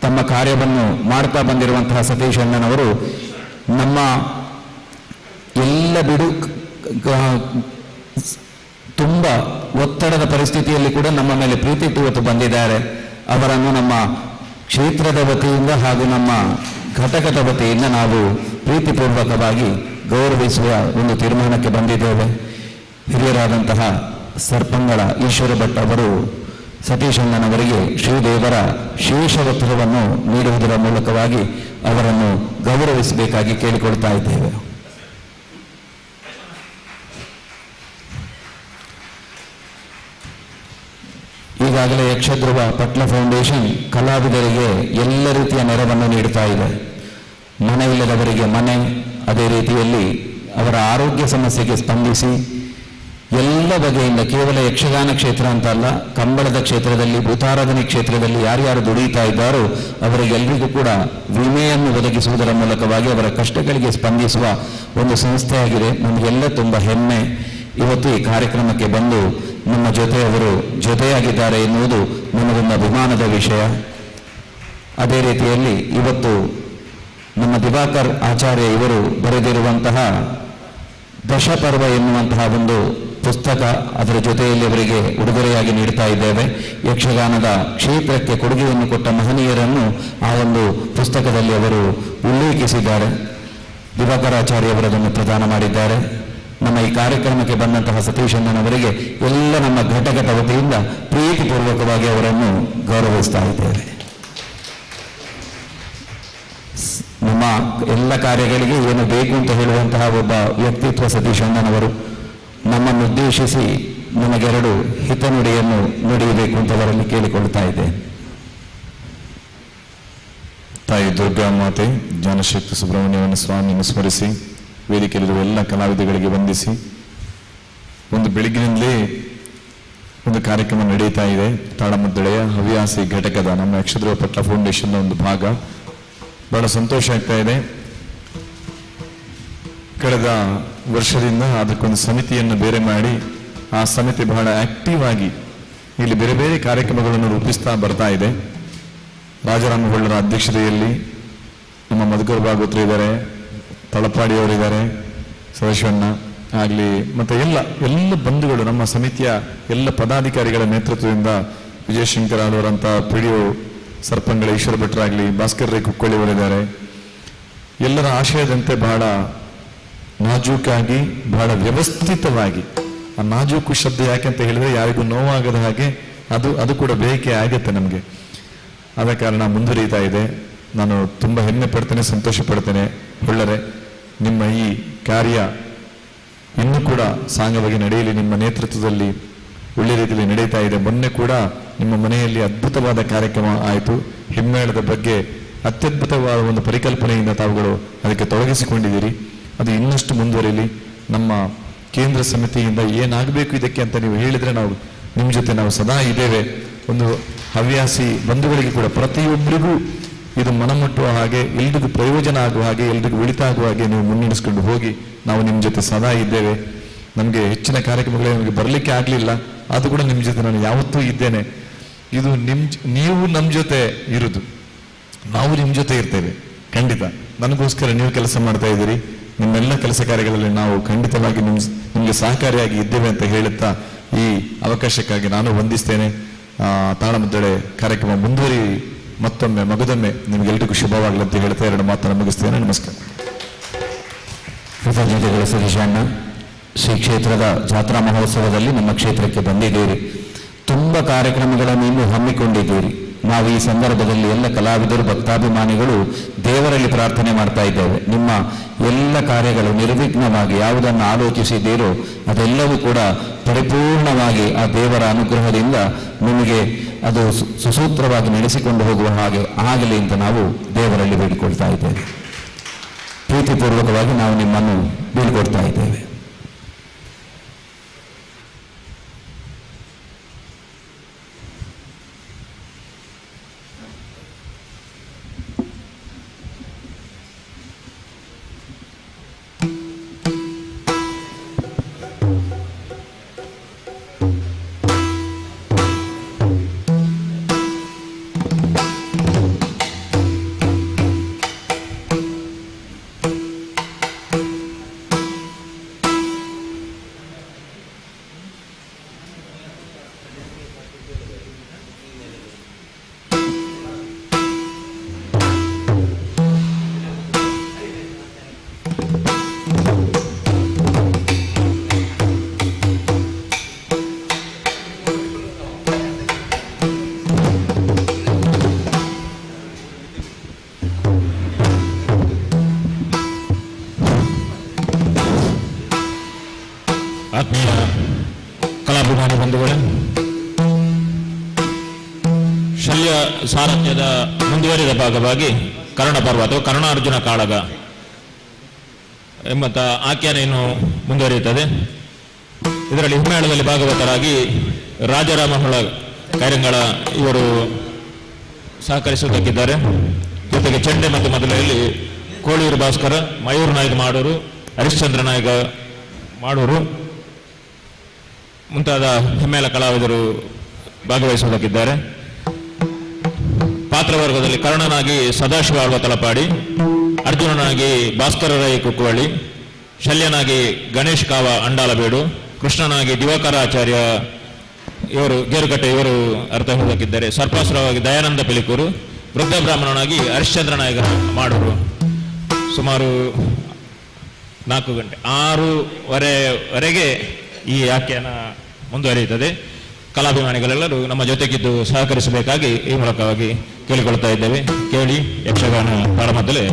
ತಮ್ಮ ಕಾರ್ಯವನ್ನು ಮಾಡ್ತಾ ಬಂದಿರುವಂತಹ ಸತೀಶ್ ಅಣ್ಣನವರು ನಮ್ಮ ಎಲ್ಲ ತುಂಬ ಒತ್ತಡದ ಪರಿಸ್ಥಿತಿಯಲ್ಲಿ ಕೂಡ ನಮ್ಮ ಮೇಲೆ ಪ್ರೀತಿ ಇಟ್ಟು ಇವತ್ತು ಬಂದಿದ್ದಾರೆ. ಅವರನ್ನು ನಮ್ಮ ಕ್ಷೇತ್ರದ ವತಿಯಿಂದ ಹಾಗೂ ನಮ್ಮ ಘಟಕದ ವತಿಯಿಂದ ನಾವು ಪ್ರೀತಿಪೂರ್ವಕವಾಗಿ ಗೌರವಿಸುವ ಒಂದು ತೀರ್ಮಾನಕ್ಕೆ ಬಂದಿದ್ದೇವೆ. ಹಿರಿಯರಾದಂತಹ ಸರ್ಪಂಗಳ ಈಶ್ವರ ಭಟ್ ಅವರು ಸತೀಶ್ ಅಣ್ಣನವರಿಗೆ ಶ್ರೀದೇವರ ಶೇಷವಸ್ತ್ರವನ್ನು ನೀಡುವುದರ ಮೂಲಕವಾಗಿ ಅವರನ್ನು ಗೌರವಿಸಬೇಕಾಗಿ ಕೇಳಿಕೊಳ್ತಾ ಇದ್ದೇವೆ. ಈಗಾಗಲೇ ಯಕ್ಷಧ್ರುವ ಪಟ್ಲ ಫೌಂಡೇಶನ್ ಕಲಾವಿದರಿಗೆ ಎಲ್ಲ ರೀತಿಯ ನೆರವನ್ನು ನೀಡುತ್ತಾ ಇದೆ. ಮನೆ ಇಲ್ಲದವರಿಗೆ ಮನೆ, ಅದೇ ರೀತಿಯಲ್ಲಿ ಅವರ ಆರೋಗ್ಯ ಸಮಸ್ಯೆಗೆ ಸ್ಪಂದಿಸಿ ಎಲ್ಲ ಬಗೆಯಿಂದ ಕೇವಲ ಯಕ್ಷಗಾನ ಕ್ಷೇತ್ರ ಅಂತಲ್ಲ, ಕಂಬಳದ ಕ್ಷೇತ್ರದಲ್ಲಿ, ಭೂತಾರಾಧನೆ ಕ್ಷೇತ್ರದಲ್ಲಿ ಯಾರ್ಯಾರು ದುಡಿಯುತ್ತಾ ಇದ್ದಾರೋ ಅವರಿಗೆಲ್ಲರಿಗೂ ಕೂಡ ವಿಮೆಯನ್ನು ಒದಗಿಸುವುದರ ಮೂಲಕವಾಗಿ ಅವರ ಕಷ್ಟಗಳಿಗೆ ಸ್ಪಂದಿಸುವ ಒಂದು ಸಂಸ್ಥೆಯಾಗಿದೆ. ನಮಗೆಲ್ಲ ತುಂಬ ಹೆಮ್ಮೆ. ಇವತ್ತು ಈ ಕಾರ್ಯಕ್ರಮಕ್ಕೆ ಬಂದು ನಮ್ಮ ಜೊತೆ ಅವರು ಜೊತೆಯಾಗಿದ್ದಾರೆ ಎನ್ನುವುದು ನಮಗೊಂದು ಅಭಿಮಾನದ ವಿಷಯ. ಅದೇ ರೀತಿಯಲ್ಲಿ ಇವತ್ತು ನಮ್ಮ ದಿವಾಕರ್ ಆಚಾರ್ಯ ಇವರು ಬರೆದಿರುವಂತಹ ದಶಪರ್ವ ಎನ್ನುವಂತಹ ಒಂದು ಪುಸ್ತಕ, ಅದರ ಜೊತೆಯಲ್ಲಿ ಅವರಿಗೆ ಉಡುಗೊರೆಯಾಗಿ ನೀಡ್ತಾ ಇದ್ದೇವೆ. ಯಕ್ಷಗಾನದ ಕ್ಷೇತ್ರಕ್ಕೆ ಕೊಡುಗೆಯನ್ನು ಕೊಟ್ಟ ಮಹನೀಯರನ್ನು ಆ ಒಂದು ಪುಸ್ತಕದಲ್ಲಿ ಅವರು ಉಲ್ಲೇಖಿಸಿದ್ದಾರೆ. ದಿವಾಕರಾಚಾರ್ಯ ಅವರದನ್ನು ಪ್ರದಾನ ಮಾಡಿದ್ದಾರೆ. ನಮ್ಮ ಈ ಕಾರ್ಯಕ್ರಮಕ್ಕೆ ಬಂದಂತಹ ಸತೀಶ್ ಅಣ್ಣನವರಿಗೆ ಎಲ್ಲ ನಮ್ಮ ಘಟಕದ ವತಿಯಿಂದ ಪ್ರೀತಿಪೂರ್ವಕವಾಗಿ ಅವರನ್ನು ಗೌರವಿಸ್ತಾ ಇದ್ದೇವೆ. ನಮ್ಮ ಎಲ್ಲ ಕಾರ್ಯಗಳಿಗೆ ಏನು ಬೇಕು ಅಂತ ಹೇಳುವಂತಹ ಒಬ್ಬ ವ್ಯಕ್ತಿತ್ವ ಸತೀಶ್ ಅಣ್ಣನವರು. ನಮ್ಮನ್ನು ಉದ್ದೇಶಿಸಿ ನಮಗೆರಡು ಹಿತನುಡಿಯನ್ನು ನುಡಿಯಬೇಕು ಅಂತ ಅವರಲ್ಲಿ ಕೇಳಿಕೊಳ್ತಾ ಇದೆ. ತಾಯಿ ದುರ್ಗಾ ಮಾತೆ ಜ್ಞಾನಶಕ್ತಿ ಸುಬ್ರಹ್ಮಣ್ಯವನ್ನು ಸ್ವಾಮಿಯನ್ನು ಸ್ಮರಿಸಿ ವೇದಿಕೆಯಲ್ಲಿರುವ ಎಲ್ಲ ಕಲಾವಿದಗಳಿಗೆ ವಂದಿಸಿ, ಒಂದು ಬೆಳಗ್ಗಿನಿಂದಲೇ ಒಂದು ಕಾರ್ಯಕ್ರಮ ನಡೀತಾ ಇದೆ. ತಾಳಮದ್ದಳೆಯ ಹವ್ಯಾಸಿ ಘಟಕದ ನಮ್ಮ ಯಕ್ಷಧ್ರುವ ಪಟ್ಲ ಫೌಂಡೇಶನ್ ಒಂದು ಭಾಗ. ಬಹಳ ಸಂತೋಷ ಆಗ್ತಾ ಇದೆ. ಕಳೆದ ವರ್ಷದಿಂದ ಅದಕ್ಕೊಂದು ಸಮಿತಿಯನ್ನು ಬೇರೆ ಮಾಡಿ ಆ ಸಮಿತಿ ಬಹಳ ಆಕ್ಟಿವ್ ಆಗಿ ಇಲ್ಲಿ ಬೇರೆ ಬೇರೆ ಕಾರ್ಯಕ್ರಮಗಳನ್ನು ರೂಪಿಸ್ತಾ ಬರ್ತಾ ಇದೆ. ರಾಜರಾಮ ಹೊಳ್ಳರ ಅಧ್ಯಕ್ಷತೆಯಲ್ಲಿ ನಮ್ಮ ಮಧುಕರ್ ಭಾಗವತರು ಇದ್ದಾರೆ, ತಳಪಾಡಿಯವರಿದ್ದಾರೆ, ಸದಾಶಿವಣ್ಣ ಆಗಲಿ, ಮತ್ತೆ ಎಲ್ಲ ಬಂಧುಗಳು, ನಮ್ಮ ಸಮಿತಿಯ ಎಲ್ಲ ಪದಾಧಿಕಾರಿಗಳ ನೇತೃತ್ವದಿಂದ ವಿಜಯಶಂಕರ್ ಆಡವರಂತ ಪಿಡಿಒ ಸರ್ಪಂಗಳ ಈಶ್ವರ ಭಟ್ರಾಗಲಿ, ಭಾಸ್ಕರ್ ರೈ ಕುಕ್ಕೊಳ್ಳಿಯವರಿದ್ದಾರೆ. ಎಲ್ಲರ ಆಶಯದಂತೆ ಬಹಳ ನಾಜೂಕಾಗಿ, ಬಹಳ ವ್ಯವಸ್ಥಿತವಾಗಿ, ಆ ನಾಜೂಕು ಶಬ್ದ ಯಾಕೆಂತ ಹೇಳಿದ್ರೆ ಯಾರಿಗೂ ನೋವಾಗದ ಹಾಗೆ ಅದು ಕೂಡ ಬೇಕೆ ಆಗುತ್ತೆ ನಮಗೆ. ಆದ ಕಾರಣ ಮುಂದುವರಿತಾ ಇದೆ. ನಾನು ತುಂಬ ಹೆಮ್ಮೆ ಪಡ್ತೇನೆ, ಸಂತೋಷ ಪಡ್ತೇನೆ. ಹೊಳ್ಳರೆ, ನಿಮ್ಮ ಈ ಕಾರ್ಯ ಇನ್ನೂ ಕೂಡ ಸಾಂಗವಾಗಿ ನಡೆಯಲಿ. ನಿಮ್ಮ ನೇತೃತ್ವದಲ್ಲಿ ಒಳ್ಳೆ ರೀತಿಯಲ್ಲಿ ನಡೀತಾ ಇದೆ. ಮೊನ್ನೆ ಕೂಡ ನಿಮ್ಮ ಮನೆಯಲ್ಲಿ ಅದ್ಭುತವಾದ ಕಾರ್ಯಕ್ರಮ ಆಯಿತು. ಹಿಮ್ಮೇಳದ ಬಗ್ಗೆ ಅತ್ಯದ್ಭುತವಾದ ಒಂದು ಪರಿಕಲ್ಪನೆಯಿಂದ ತಾವುಗಳು ಅದಕ್ಕೆ ತೊಡಗಿಸಿಕೊಂಡಿದ್ದೀರಿ. ಅದು ಇನ್ನಷ್ಟು ಮುಂದುವರಿಲಿ. ನಮ್ಮ ಕೇಂದ್ರ ಸಮಿತಿಯಿಂದ ಏನಾಗಬೇಕು ಇದಕ್ಕೆ ಅಂತ ನೀವು ಹೇಳಿದರೆ ನಾವು ನಿಮ್ಮ ಜೊತೆ ನಾವು ಸದಾ ಇದ್ದೇವೆ. ಒಂದು ಹವ್ಯಾಸಿ ಬಂಧುಗಳಿಗೆ ಕೂಡ ಪ್ರತಿಯೊಬ್ಬರಿಗೂ ಇದು ಮನಮುಟ್ಟುವ ಹಾಗೆ, ಎಲ್ರಿಗೂ ಪ್ರಯೋಜನ ಆಗುವ ಹಾಗೆ, ಎಲ್ರಿಗೂ ಉಳಿತ ಆಗುವ ಹಾಗೆ ನೀವು ಮುನ್ನಡೆಸ್ಕೊಂಡು ಹೋಗಿ. ನಾವು ನಿಮ್ಮ ಜೊತೆ ಸದಾ ಇದ್ದೇವೆ. ನಮಗೆ ಹೆಚ್ಚಿನ ಕಾರ್ಯಕ್ರಮಗಳೇ ನಮಗೆ ಬರಲಿಕ್ಕೆ ಆಗಲಿಲ್ಲ, ಅದು ಕೂಡ ನಿಮ್ಮ ಜೊತೆ ನಾನು ಯಾವತ್ತೂ ಇದ್ದೇನೆ. ಇದು ನೀವು ನಮ್ಮ ಜೊತೆ ಇರುವುದು, ನಾವು ನಿಮ್ಮ ಜೊತೆ ಇರ್ತೇವೆ ಖಂಡಿತ. ನನಗೋಸ್ಕರ ನೀವು ಕೆಲಸ ಮಾಡ್ತಾ ಇದ್ದೀರಿ. ನಿಮ್ಮೆಲ್ಲ ಕೆಲಸ ಕಾರ್ಯಗಳಲ್ಲಿ ನಾವು ಖಂಡಿತವಾಗಿ ನಿಮಗೆ ಸಹಕಾರಿಯಾಗಿ ಇದ್ದೇವೆ ಅಂತ ಹೇಳುತ್ತಾ ಈ ಅವಕಾಶಕ್ಕಾಗಿ ನಾನು ವಂದಿಸ್ತೇನೆ. ತಾಳಮದ್ದಳೆ ಕಾರ್ಯಕ್ರಮ ಮುಂದುವರಿ ಮತ್ತೊಮ್ಮೆ ಮಗದೊಮ್ಮೆ ನಿಮಗೆಲ್ಲರಿಗೂ ಶುಭವಾಗಲಿ ಅಂತ ಹೇಳ್ತಾ ಎರಡು ಮಾತನ್ನು ಮುಗಿಸ್ತೇನೆ. ನಮಸ್ಕಾರ. ಕೃತಜ್ಞತೆಗಳು ಸತೀಶಣ್ಣ. ಶ್ರೀ ಕ್ಷೇತ್ರದ ಜಾತ್ರಾ ಮಹೋತ್ಸವದಲ್ಲಿ ನಮ್ಮ ಕ್ಷೇತ್ರಕ್ಕೆ ಬಂದಿದ್ದೀರಿ. ತುಂಬ ಕಾರ್ಯಕ್ರಮಗಳನ್ನು ಇನ್ನೂ ಹಮ್ಮಿಕೊಂಡಿದ್ದೀರಿ. ನಾವು ಈ ಸಂದರ್ಭದಲ್ಲಿ ಎಲ್ಲ ಕಲಾವಿದರು, ಭಕ್ತಾಭಿಮಾನಿಗಳು ದೇವರಲ್ಲಿ ಪ್ರಾರ್ಥನೆ ಮಾಡ್ತಾ ಇದ್ದೇವೆ. ನಿಮ್ಮ ಎಲ್ಲ ಕಾರ್ಯಗಳು ನಿರ್ವಿಘ್ನವಾಗಿ ಯಾವುದನ್ನು ಆಲೋಚಿಸಿದ್ದೀರೋ ಅದೆಲ್ಲವೂ ಕೂಡ ಪರಿಪೂರ್ಣವಾಗಿ ಆ ದೇವರ ಅನುಗ್ರಹದಿಂದ ನಿಮಗೆ ಅದು ಸುಸೂತ್ರವಾಗಿ ನಡೆಸಿಕೊಂಡು ಹೋಗುವ ಹಾಗೆ ಆಗಲಿ ಅಂತ ನಾವು ದೇವರಲ್ಲಿ ಬೇಡಿಕೊಳ್ತಾ ಇದ್ದೇವೆ. ಪ್ರೀತಿಪೂರ್ವಕವಾಗಿ ನಾವು ನಿಮ್ಮನ್ನು ಬೀಳ್ಕೊಡ್ತಾ ಇದ್ದೇವೆ. ಆತ್ಮೀಯ ಕಲಾಭಿಮಾನಿ ಬಂಧುಗಳೇ, ಶಲ್ಯ ಸಾರಥ್ಯದ ಮುಂದುವರಿದ ಭಾಗವಾಗಿ ಕರ್ಣಪರ್ವ ಅಥವಾ ಕರ್ಣಾರ್ಜುನ ಕಾಳಗ ಎಂಬ ಆಖ್ಯಾನೆಯನ್ನು ಮುಂದುವರಿಯುತ್ತದೆ. ಇದರಲ್ಲಿ ಹಿಮ್ಮೇಳದಲ್ಲಿ ಭಾಗವತರಾಗಿ ರಾಜರಾಮ ಹೊಳ ಕೈರಂಗಳ ಇವರು ಸಹಕರಿಸುವುದಕ್ಕಿದ್ದಾರೆ. ಜೊತೆಗೆ ಚೆಂಡೆ ಮತ್ತು ಮೊದಲೆಯಲ್ಲಿ ಕೋಳೂರು ಭಾಸ್ಕರ, ಮಯೂರ್ ನಾಯ್ಕ ಮಾಡೂರು, ಹರಿಶ್ಚಂದ್ರ ನಾಯ್ಕ ಮಾಡೂರು ಮುಂತಾದ ಹಿಮ್ಮೇಳ ಕಲಾವಿದರು ಭಾಗವಹಿಸುವುದಕ್ಕಿದ್ದಾರೆ. ಪಾತ್ರವರ್ಗದಲ್ಲಿ ಕರ್ಣನಾಗಿ ಸದಾಶಿವ ಆಳ್ವ ತಲಪಾಡಿ, ಅರ್ಜುನನಾಗಿ ಭಾಸ್ಕರ ರೈ ಕುಕ್ಕುವಳ್ಳಿ, ಶಲ್ಯನಾಗಿ ಗಣೇಶ್ ಕಾವ ಅಂಡಾಲಬೇಡು, ಕೃಷ್ಣನಾಗಿ ದಿವಾಕರಾಚಾರ್ಯ ಇವರು ಗೇರುಕಟ್ಟೆ ಇವರು ಅರ್ಥ ಹೇಳುವುದಕ್ಕಿದ್ದಾರೆ. ಸರ್ಪಾಸುರವಾಗಿ ದಯಾನಂದ ಪಿಲಿಕೂರು, ವೃದ್ಧ ಬ್ರಾಹ್ಮಣನಾಗಿ ಹರಿಶ್ಚಂದ್ರ ನಾಯಕ ಮಾಡೂರು. ಸುಮಾರು 4 ಗಂಟೆ 6:30ವರೆಗೆ ಈ ಆಖ್ಯಾನ ಮುಂದುವರಿಯುತ್ತದೆ. ಕಲಾಭಿಮಾನಿಗಳೆಲ್ಲರೂ ನಮ್ಮ ಜೊತೆಗಿದ್ದು ಸಹಕರಿಸಬೇಕಾಗಿ ಈ ಮೂಲಕವಾಗಿ ಕೇಳಿಕೊಳ್ತಾ ಇದ್ದೇವೆ. ಕೇಳಿ ಯಕ್ಷಗಾನ ತಾಳಮದ್ದಲೆ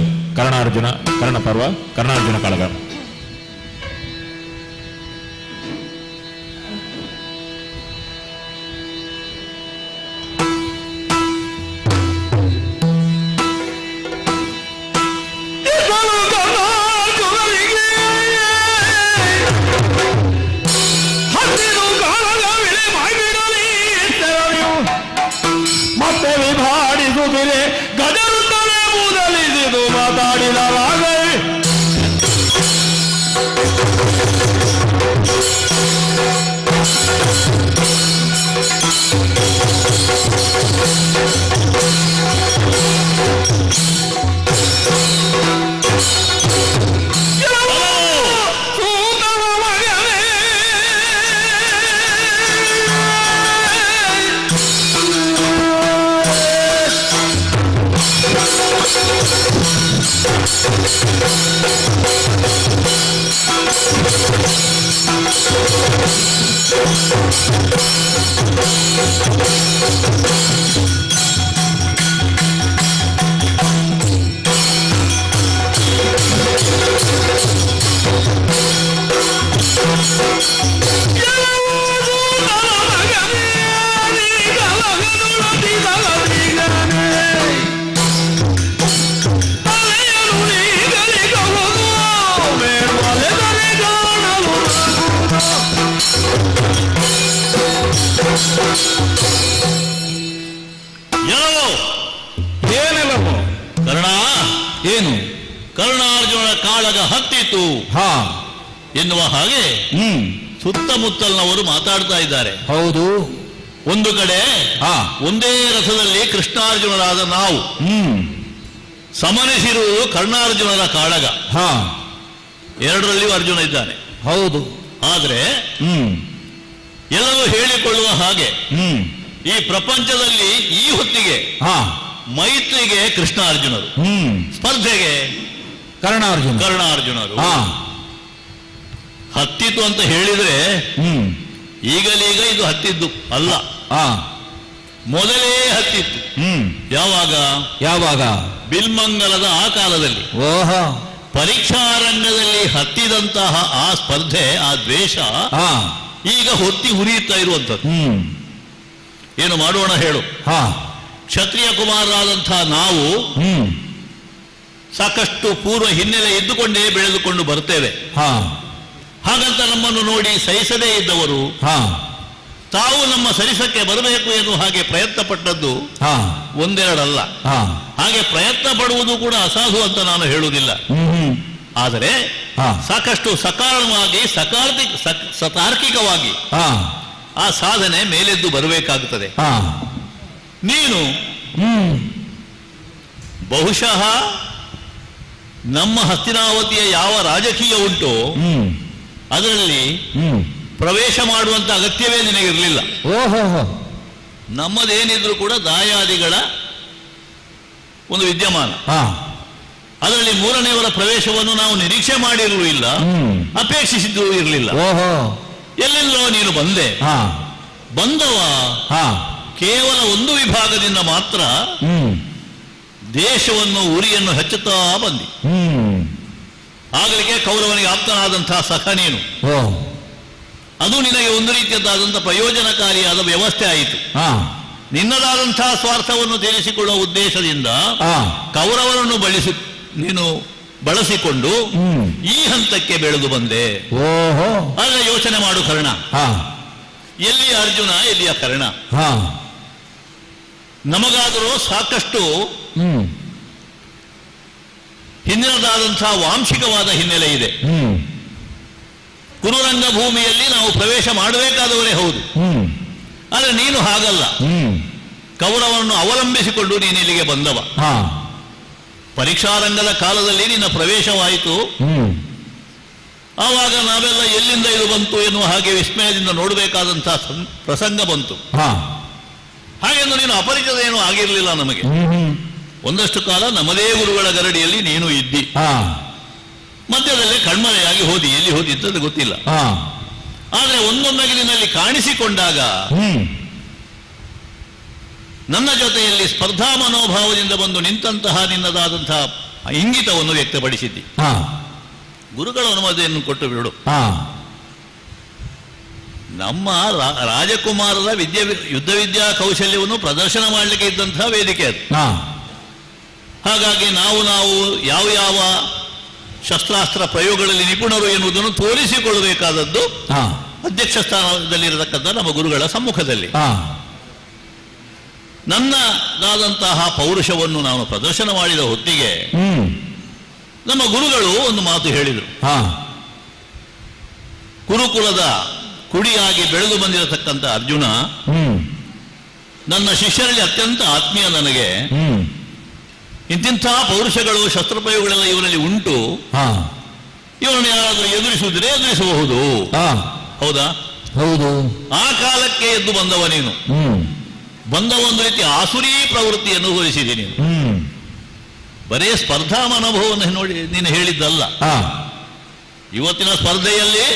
ಕರ್ಣಪರ್ವ ಕರ್ಣಾರ್ಜುನ ಕಾಳಗ. ಗದರುತ್ತಲೇ ಮೂದಲಿಸಿದು ಮಾತಾಡಿದ ಏನೆಲ್ಲವೋ ಕರ್ಣ, ಏನು ಕರ್ಣಾರ್ಜುನ ಕಾಳಗ ಹತ್ತಿತು ಹಾ ಎನ್ನುವ ಹಾಗೆ ಸುತ್ತಮುತ್ತಲಿನವರು ಮಾತಾಡ್ತಾ ಇದ್ದಾರೆ. ಹೌದು. ಒಂದು ಕಡೆ ಒಂದೇ ರಥದಲ್ಲಿ ಕೃಷ್ಣಾರ್ಜುನರಾದ ನಾವು ಸಮನಿಸಿರುವುದು ಕರ್ಣಾರ್ಜುನರ ಕಾಳಗ. ಎರಡರಲ್ಲಿಯೂ ಅರ್ಜುನ ಇದ್ದಾನೆ. ಹೌದು. ಆದರೆ ಎಲ್ಲರೂ ಹೇಳಿಕೊಳ್ಳುವ ಹಾಗೆ ಈ ಪ್ರಪಂಚದಲ್ಲಿ ಈ ಹೊತ್ತಿಗೆ ಮೈತ್ರಿಗೆ ಕೃಷ್ಣಾರ್ಜುನರು, ಸ್ಪರ್ಧೆಗೆ ಕರ್ಣಾರ್ಜುನರು. ಹತ್ತಿತು ಅಂತ ಹೇಳಿದ್ರೆ ಈಗಲೀಗ ಇದು ಹತ್ತಿದ್ದು ಅಲ್ಲ, ಮೊದಲೇ ಹತ್ತಿತ್ತು. ಯಾವಾಗ ಬಿಲ್ಮಂಗಲದ ಆ ಕಾಲದಲ್ಲಿ ಪರೀಕ್ಷಾ ರಂಗದಲ್ಲಿ ಹತ್ತಿದಂತಹ ಆ ಸ್ಪರ್ಧೆ, ಆ ದ್ವೇಷ ಈಗ ಹೊತ್ತಿ ಉರಿಯುತ್ತಾ ಇರುವಂಥದ್ದು. ಏನು ಮಾಡೋಣ ಹೇಳು? ಕ್ಷತ್ರಿಯ ಕುಮಾರರಾದಂತಹ ನಾವು ಸಾಕಷ್ಟು ಪೂರ್ವ ಹಿನ್ನೆಲೆ ಇದ್ದುಕೊಂಡೇ ಬೆಳೆದುಕೊಂಡು ಬರ್ತೇವೆ. ಹಾಗಂತ ನಮ್ಮನ್ನು ನೋಡಿ ಸಹಿಸದೇ ಇದ್ದವರು ತಾವು ನಮ್ಮ ಸರಿಸಕ್ಕೆ ಬರಬೇಕು ಎನ್ನುವ ಹಾಗೆ ಪ್ರಯತ್ನ ಪಟ್ಟದ್ದು ಒಂದೆರಡಲ್ಲ. ಹಾಗೆ ಪ್ರಯತ್ನ ಪಡುವುದು ಕೂಡ ಅಸಾಧು ಅಂತ ನಾನು ಹೇಳುವುದಿಲ್ಲ. ಆದರೆ ಸಾಕಷ್ಟು ಸಕಾರಣವಾಗಿ ತಾರ್ಕಿಕವಾಗಿ ಆ ಸಾಧನೆ ಮೇಲೆದ್ದು ಬರಬೇಕಾಗುತ್ತದೆ. ನೀನು ಬಹುಶಃ ನಮ್ಮ ಹಸ್ತಿನಾವತಿಯ ಯಾವ ರಾಜಕೀಯ ಉಂಟೋ ಅದರಲ್ಲಿ ಪ್ರವೇಶ ಮಾಡುವಂತ ಅಗತ್ಯವೇ ನಿನಗಿರಲಿಲ್ಲ. ನಮ್ಮದೇನಿದ್ರು ಕೂಡ ದಾಯಾದಿಗಳ ಒಂದು ವಿದ್ಯಮಾನ. ಅದರಲ್ಲಿ ಮೂರನೆಯವರ ಪ್ರವೇಶವನ್ನು ನಾವು ನಿರೀಕ್ಷೆ ಮಾಡಿರೂ ಇಲ್ಲ, ಅಪೇಕ್ಷಿಸಿದ್ದೂ ಇರಲಿಲ್ಲ. ಎಲ್ಲೆಲ್ಲೋ ನೀನು ಬಂದೆ. ಬಂದವ ಕೇವಲ ಒಂದು ವಿಭಾಗದಿಂದ ಮಾತ್ರ ದೇಶವನ್ನು ಉರಿಯನ್ನು ಹಚ್ಚುತ್ತಾ ಬಂದಿ. ಆಗಲಿಗೆ ಕೌರವನಿಗೆ ಆಪ್ತನಾದಂತಹ ಸಖ ನೀನು. ಅದು ನಿನಗೆ ಒಂದು ರೀತಿಯದ್ದಾದಂತಹ ಪ್ರಯೋಜನಕಾರಿಯಾದ ವ್ಯವಸ್ಥೆ ಆಯಿತು. ನಿನ್ನದಾದಂತಹ ಸ್ವಾರ್ಥವನ್ನು ತೀರಿಸಿಕೊಳ್ಳುವ ಉದ್ದೇಶದಿಂದ ಕೌರವರನ್ನು ನೀನು ಬಳಸಿಕೊಂಡು ಈ ಹಂತಕ್ಕೆ ಬೆಳೆದು ಬಂದೆ. ಆದರೆ ಯೋಚನೆ ಮಾಡು ಕರ್ಣ, ಎಲ್ಲಿ ಅರ್ಜುನ ಎಲ್ಲಿಯ ಕರ್ಣ? ನಮಗಾದರೂ ಸಾಕಷ್ಟು ಹಿಂದಿನದಾದಂತಹ ವಾಂಶಿಕವಾದ ಹಿನ್ನೆಲೆ ಇದೆ. ಕುರುರಂಗ ಭೂಮಿಯಲ್ಲಿ ನಾವು ಪ್ರವೇಶ ಮಾಡಬೇಕಾದವರೇ ಹೌದು. ಆದರೆ ನೀನು ಹಾಗಲ್ಲ. ಕೌರವರನ್ನು ಅವಲಂಬಿಸಿಕೊಂಡು ನೀನು ಇಲ್ಲಿಗೆ ಬಂದವ. ಪರೀಕ್ಷಾರಂಗದ ಕಾಲದಲ್ಲಿ ನಿನ್ನ ಪ್ರವೇಶವಾಯಿತು. ಆವಾಗ ನಾವೆಲ್ಲ ಎಲ್ಲಿಂದ ಇದು ಬಂತು ಎನ್ನುವ ಹಾಗೆ ವಿಸ್ಮಯದಿಂದ ನೋಡಬೇಕಾದಂತಹ ಪ್ರಸಂಗ ಬಂತು. ಹಾಗೆಂದು ನೀನು ಅಪರಿಚಿತ ಏನೂ ಆಗಿರಲಿಲ್ಲ ನಮಗೆ. ಒಂದಷ್ಟು ಕಾಲ ನಮ್ಮದೇ ಗುರುಗಳ ಗರಡಿಯಲ್ಲಿ ನೀನು ಇದ್ದಿ. ಮಧ್ಯದಲ್ಲಿ ಕಣ್ಮರೆಯಾಗಿ ಹೋದಿ. ಎಲ್ಲಿ ಹೋದಿ ಅಂತ ಗೊತ್ತಿಲ್ಲ. ಆದರೆ ಒಂದೊಂದಾಗಿ ನಿನ್ನಲ್ಲಿ ಕಾಣಿಸಿಕೊಂಡಾಗ ನನ್ನ ಜೊತೆಯಲ್ಲಿ ಸ್ಪರ್ಧಾ ಮನೋಭಾವದಿಂದ ಬಂದು ನಿಂತಹ ನಿನ್ನದಾದಂತಹ ಇಂಗಿತವನ್ನು ವ್ಯಕ್ತಪಡಿಸಿದ್ದಿ. ಗುರುಗಳ ಅನುಮತಿಯನ್ನು ಕೊಟ್ಟು ಬಿಡು. ನಮ್ಮ ರಾಜಕುಮಾರರ ಯುದ್ಧ ವಿದ್ಯಾ ಕೌಶಲ್ಯವನ್ನು ಪ್ರದರ್ಶನ ಮಾಡಲಿಕ್ಕೆ ಇದ್ದಂತಹ ವೇದಿಕೆ ಅದು. ಹಾಗಾಗಿ ನಾವು ಯಾವ ಶಸ್ತ್ರಾಸ್ತ್ರ ಪ್ರಯೋಗಗಳಲ್ಲಿ ನಿಪುಣರು ಎನ್ನುವುದನ್ನು ತೋರಿಸಿಕೊಳ್ಳಬೇಕಾದದ್ದು ಅಧ್ಯಕ್ಷ ಸ್ಥಾನದಲ್ಲಿರತಕ್ಕಂಥ ನಮ್ಮ ಗುರುಗಳ ಸಮ್ಮುಖದಲ್ಲಿ. ನನ್ನದಾದಂತಹ ಪೌರುಷವನ್ನು ನಾನು ಪ್ರದರ್ಶನ ಮಾಡಿದ ಹೊತ್ತಿಗೆ ನಮ್ಮ ಗುರುಗಳು ಒಂದು ಮಾತು ಹೇಳಿದರು. ಕುರುಕುಲದ ಕುಡಿಯಾಗಿ ಬೆಳೆದು ಬಂದಿರತಕ್ಕಂಥ ಅರ್ಜುನ ನನ್ನ ಶಿಷ್ಯರಲ್ಲಿ ಅತ್ಯಂತ ಆತ್ಮೀಯ. ನನಗೆ ಇಂತಿಂಥ ಪೌರುಷಗಳು ಶಸ್ತ್ರಪ್ರಯೋಗಗಳೆಲ್ಲ ಇವರಲ್ಲಿ ಉಂಟು. ಇವರನ್ನು ಯಾರಾದರೂ ಎದುರಿಸುವುದ್ರೆ ಎದುರಿಸಬಹುದು. ಹೌದಾ? ಹೌದು. ಆ ಕಾಲಕ್ಕೆ ಎದ್ದು ಬಂದವ ನೀನು. ಬಂದ ಒಂದು ರೀತಿ ಆಸುರಿ ಪ್ರವೃತ್ತಿಯನ್ನು ತೋರಿಸಿದೆ ನೀನು. ಬರೇ ಸ್ಪರ್ಧಾ ಮನೋಭಾವವನ್ನು ನೋಡಿ ನೀನು ಹೇಳಿದ್ದಲ್ಲ. ಇವತ್ತಿನ ಸ್ಪರ್ಧೆಯಲ್ಲಿ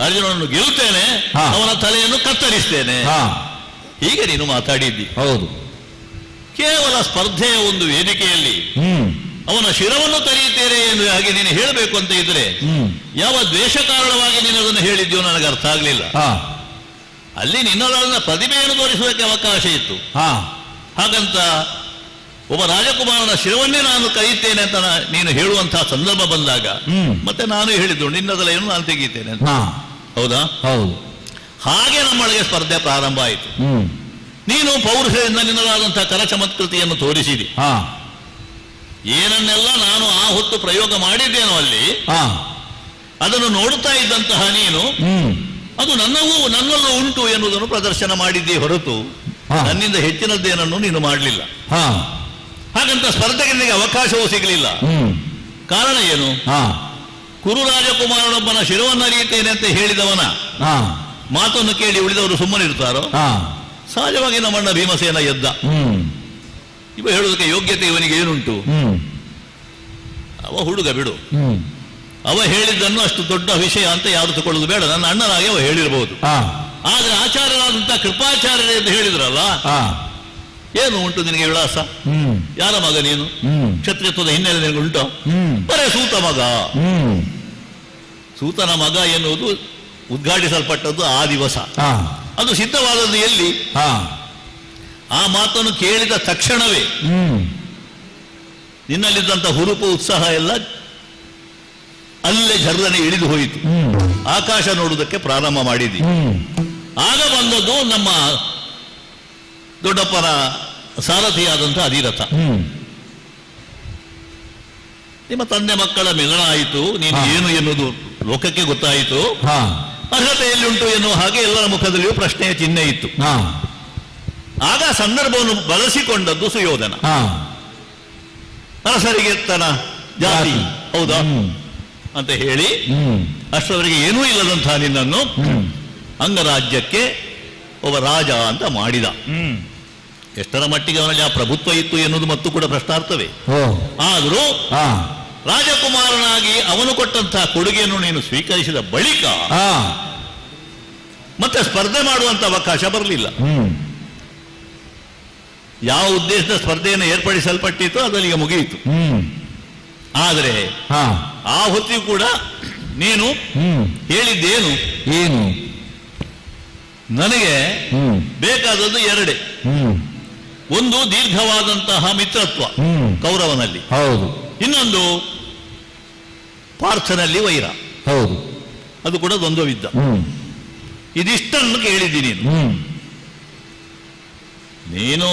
ಅರ್ಜುನನನ್ನು ಗೆಲ್ಲುತ್ತೇನೆ, ಅವನ ತಲೆಯನ್ನು ಕತ್ತರಿಸ್ತೇನೆ, ಹೀಗೆ ನೀನು ಮಾತಾಡಿದ್ದಿ. ಹೌದು. ಕೇವಲ ಸ್ಪರ್ಧೆಯ ಒಂದು ವೇದಿಕೆಯಲ್ಲಿ ಅವನ ಶಿರವನ್ನು ತೆರೆಯುತ್ತೇನೆ ಎಂದು ಹಾಗೆ ನೀನು ಹೇಳಬೇಕು ಅಂತ ಇದ್ರೆ ಯಾವ ದ್ವೇಷ ಕಾರಣವಾಗಿ ನೀನು ಅದನ್ನು ಹೇಳಿದ್ಯೋ ನನಗೆ ಅರ್ಥ ಆಗಲಿಲ್ಲ. ಅಲ್ಲಿ ನಿನ್ನದನ್ನ ಪ್ರತಿಭೆಯನ್ನು ತೋರಿಸುವುದಕ್ಕೆ ಅವಕಾಶ ಇತ್ತು. ಹಾಗಂತ ಒಬ್ಬ ರಾಜಕುಮಾರನ ಶಿರವನ್ನೇ ನಾನು ಕರೆಯುತ್ತೇನೆ ಅಂತ ನೀನು ಹೇಳುವಂತಹ ಸಂದರ್ಭ ಬಂದಾಗ ಮತ್ತೆ ನಾನು ಹೇಳಿದ್ದು ನಿನ್ನದಲೆಯನ್ನು ನಾನು ತೆಗೀತೇನೆ ಅಂತ. ಹೌದಾ? ಹೌದು. ಹಾಗೆ ನಮ್ಮೊಳಗೆ ಸ್ಪರ್ಧೆ ಪ್ರಾರಂಭ ಆಯಿತು. ನೀನು ಪೌರುಷದಿಂದ ನಿನ್ನದಾದಂತಹ ಕರಚಮತ್ಕೃತಿಯನ್ನು ತೋರಿಸಿದಿ. ಏನನ್ನೆಲ್ಲ ನಾನು ಆ ಹೊತ್ತು ಪ್ರಯೋಗ ಮಾಡಿದ್ದೇನೋ ಅಲ್ಲಿ ಅದನ್ನು ನೋಡುತ್ತಾ ಇದ್ದಂತಹ ನೀನು ಅದು ನನ್ನಲ್ಲೂ ಉಂಟು ಎನ್ನುವುದನ್ನು ಪ್ರದರ್ಶನ ಮಾಡಿದ್ದೇ ಹೊರತು ನನ್ನಿಂದ ಹೆಚ್ಚಿನದ್ದೇನನ್ನು ನೀನು ಮಾಡಲಿಲ್ಲ. ಹಾಗಂತ ಸ್ಪರ್ಧೆಗೆ ನಿನಗೆ ಅವಕಾಶವೂ ಸಿಗಲಿಲ್ಲ. ಕಾರಣ ಏನು? ಕುರು ರಾಜಕುಮಾರನೊಬ್ಬನ ಶಿರವನ್ನು ಅರಿಯುತ್ತೇನೆ ಅಂತ ಹೇಳಿದವನ ಮಾತನ್ನು ಕೇಳಿ ಉಳಿದವರು ಸುಮ್ಮನಿರ್ತಾರೋ? ಸಹಜವಾಗಿ ನಮ್ಮಣ್ಣ ಭೀಮಸೇನ ಎದ್ದ. ಇವ ಹೇಳುವುದಕ್ಕೆ ಯೋಗ್ಯತೆ ಇವನಿಗೆ ಏನುಂಟು? ಅವ ಹುಡುಗ ಬಿಡು, ಅವ ಹೇಳಿದ್ದನ್ನು ಅಷ್ಟು ದೊಡ್ಡ ವಿಷಯ ಅಂತ ಯಾರು ತಗೊಳ್ಳೋದು ಬೇಡ. ನನ್ನ ಅಣ್ಣನಾಗಿ ಅವ ಹೇಳಿರಬಹುದು. ಆದ್ರೆ ಆಚಾರ್ಯರಾದಂತಹ ಕೃಪಾಚಾರ್ಯರೇ ಎಂದು ಹೇಳಿದ್ರಲ್ಲ, ಏನು ಉಂಟು ನಿನಗೆ ವಿಳಾಸ? ಯಾರ ಮಗ ನೀನು? ಕ್ಷತ್ರಿಯತ್ವದ ಹಿನ್ನೆಲೆ ನಿನಗೆ ಉಂಟು? ಬರೇ ಸೂತ ಮಗ. ಸೂತನ ಮಗ ಎನ್ನುವುದು ಉದ್ಘಾಟಿಸಲ್ಪಟ್ಟದ್ದು ಆ ದಿವಸ. ಅದು ಸಿದ್ಧವಾದದ್ದು ಎಲ್ಲಿ? ಆ ಮಾತನ್ನು ಕೇಳಿದ ತಕ್ಷಣವೇ ನಿನ್ನಲ್ಲಿದ್ದಂಥ ಹುರುಪು ಉತ್ಸಾಹ ಎಲ್ಲ ಅಲ್ಲೇ ಜರ್ರನೆ ಇಳಿದು ಹೋಯಿತು. ಆಕಾಶ ನೋಡುವುದಕ್ಕೆ ಪ್ರಾರಂಭ ಮಾಡಿದ್ದಿ. ಆಗ ಬಂದದ್ದು ನಮ್ಮ ದೊಡ್ಡಪ್ಪನ ಸಾರಥಿಯಾದಂಥ ಅಧಿರಥ. ನಿಮ್ಮ ತಂದೆ ಮಕ್ಕಳ ಮಿಲನ ಆಯಿತು. ನೀನು ಏನು ಎನ್ನುವುದು ಲೋಕಕ್ಕೆ ಗೊತ್ತಾಯಿತು. ಅರ್ಹತೆ ಎಲ್ಲಿ ಉಂಟು ಎನ್ನುವ ಹಾಗೆ ಎಲ್ಲರ ಮುಖದಲ್ಲಿಯೂ ಪ್ರಶ್ನೆಯ ಚಿಹ್ನೆ ಇತ್ತು. ಆಗ ಸಂದರ್ಭವನ್ನು ಬಳಸಿಕೊಂಡದ್ದು ಸುಯೋಧನ. ಅರಸರಿಗೆ ತನ್ನ ಜಾತಿ ಹೌದಾ ಅಂತ ಹೇಳಿ ಅಷ್ಟರವರೆಗೆ ಏನೂ ಇಲ್ಲದಂತಹ ನಿನ್ನನ್ನು ಅಂಗರಾಜ್ಯಕ್ಕೆ ಒಬ್ಬ ರಾಜ ಅಂತ ಮಾಡಿದ. ಎಷ್ಟರ ಮಟ್ಟಿಗೆ ಅವನಲ್ಲಿ ಆ ಪ್ರಭುತ್ವ ಇತ್ತು ಎನ್ನುವುದು ಮತ್ತು ಕೂಡ ಪ್ರಶ್ನಾರ್ಥವೇ. ಆದರೂ ರಾಜಕುಮಾರನಾಗಿ ಅವನು ಕೊಟ್ಟಂತಹ ಕೊಡುಗೆಯನ್ನು ನೀನು ಸ್ವೀಕರಿಸಿದ ಬಳಿಕ ಮತ್ತೆ ಸ್ಪರ್ಧೆ ಮಾಡುವಂತ ಅವಕಾಶ ಬರಲಿಲ್ಲ. ಯಾವ ಉದ್ದೇಶದ ಸ್ಪರ್ಧೆಯನ್ನು ಏರ್ಪಡಿಸಲ್ಪಟ್ಟಿತ್ತು ಅದಲ್ಲಿಗೆ ಮುಗಿಯಿತು. ಆದರೆ ಆ ಹೊತ್ತಿಗೂ ಕೂಡ ನೀನು ಹೇಳಿದ್ದೇನು? ಏನು? ನನಗೆ ಬೇಕಾದದ್ದು ಎರಡೇ. ಒಂದು ದೀರ್ಘವಾದಂತಹ ಮಿತ್ರತ್ವ ಕೌರವನಲ್ಲಿ, ಹೌದು. ಇನ್ನೊಂದು ಪಾರ್ಥನಲ್ಲಿ ವೈರ, ಹೌದು. ಅದು ಕೂಡ ದ್ವಂದ್ವವಿದ್ದ. ಇದಿಷ್ಟನ್ನು ಕೇಳಿದ್ದೀನಿ. ನೀನು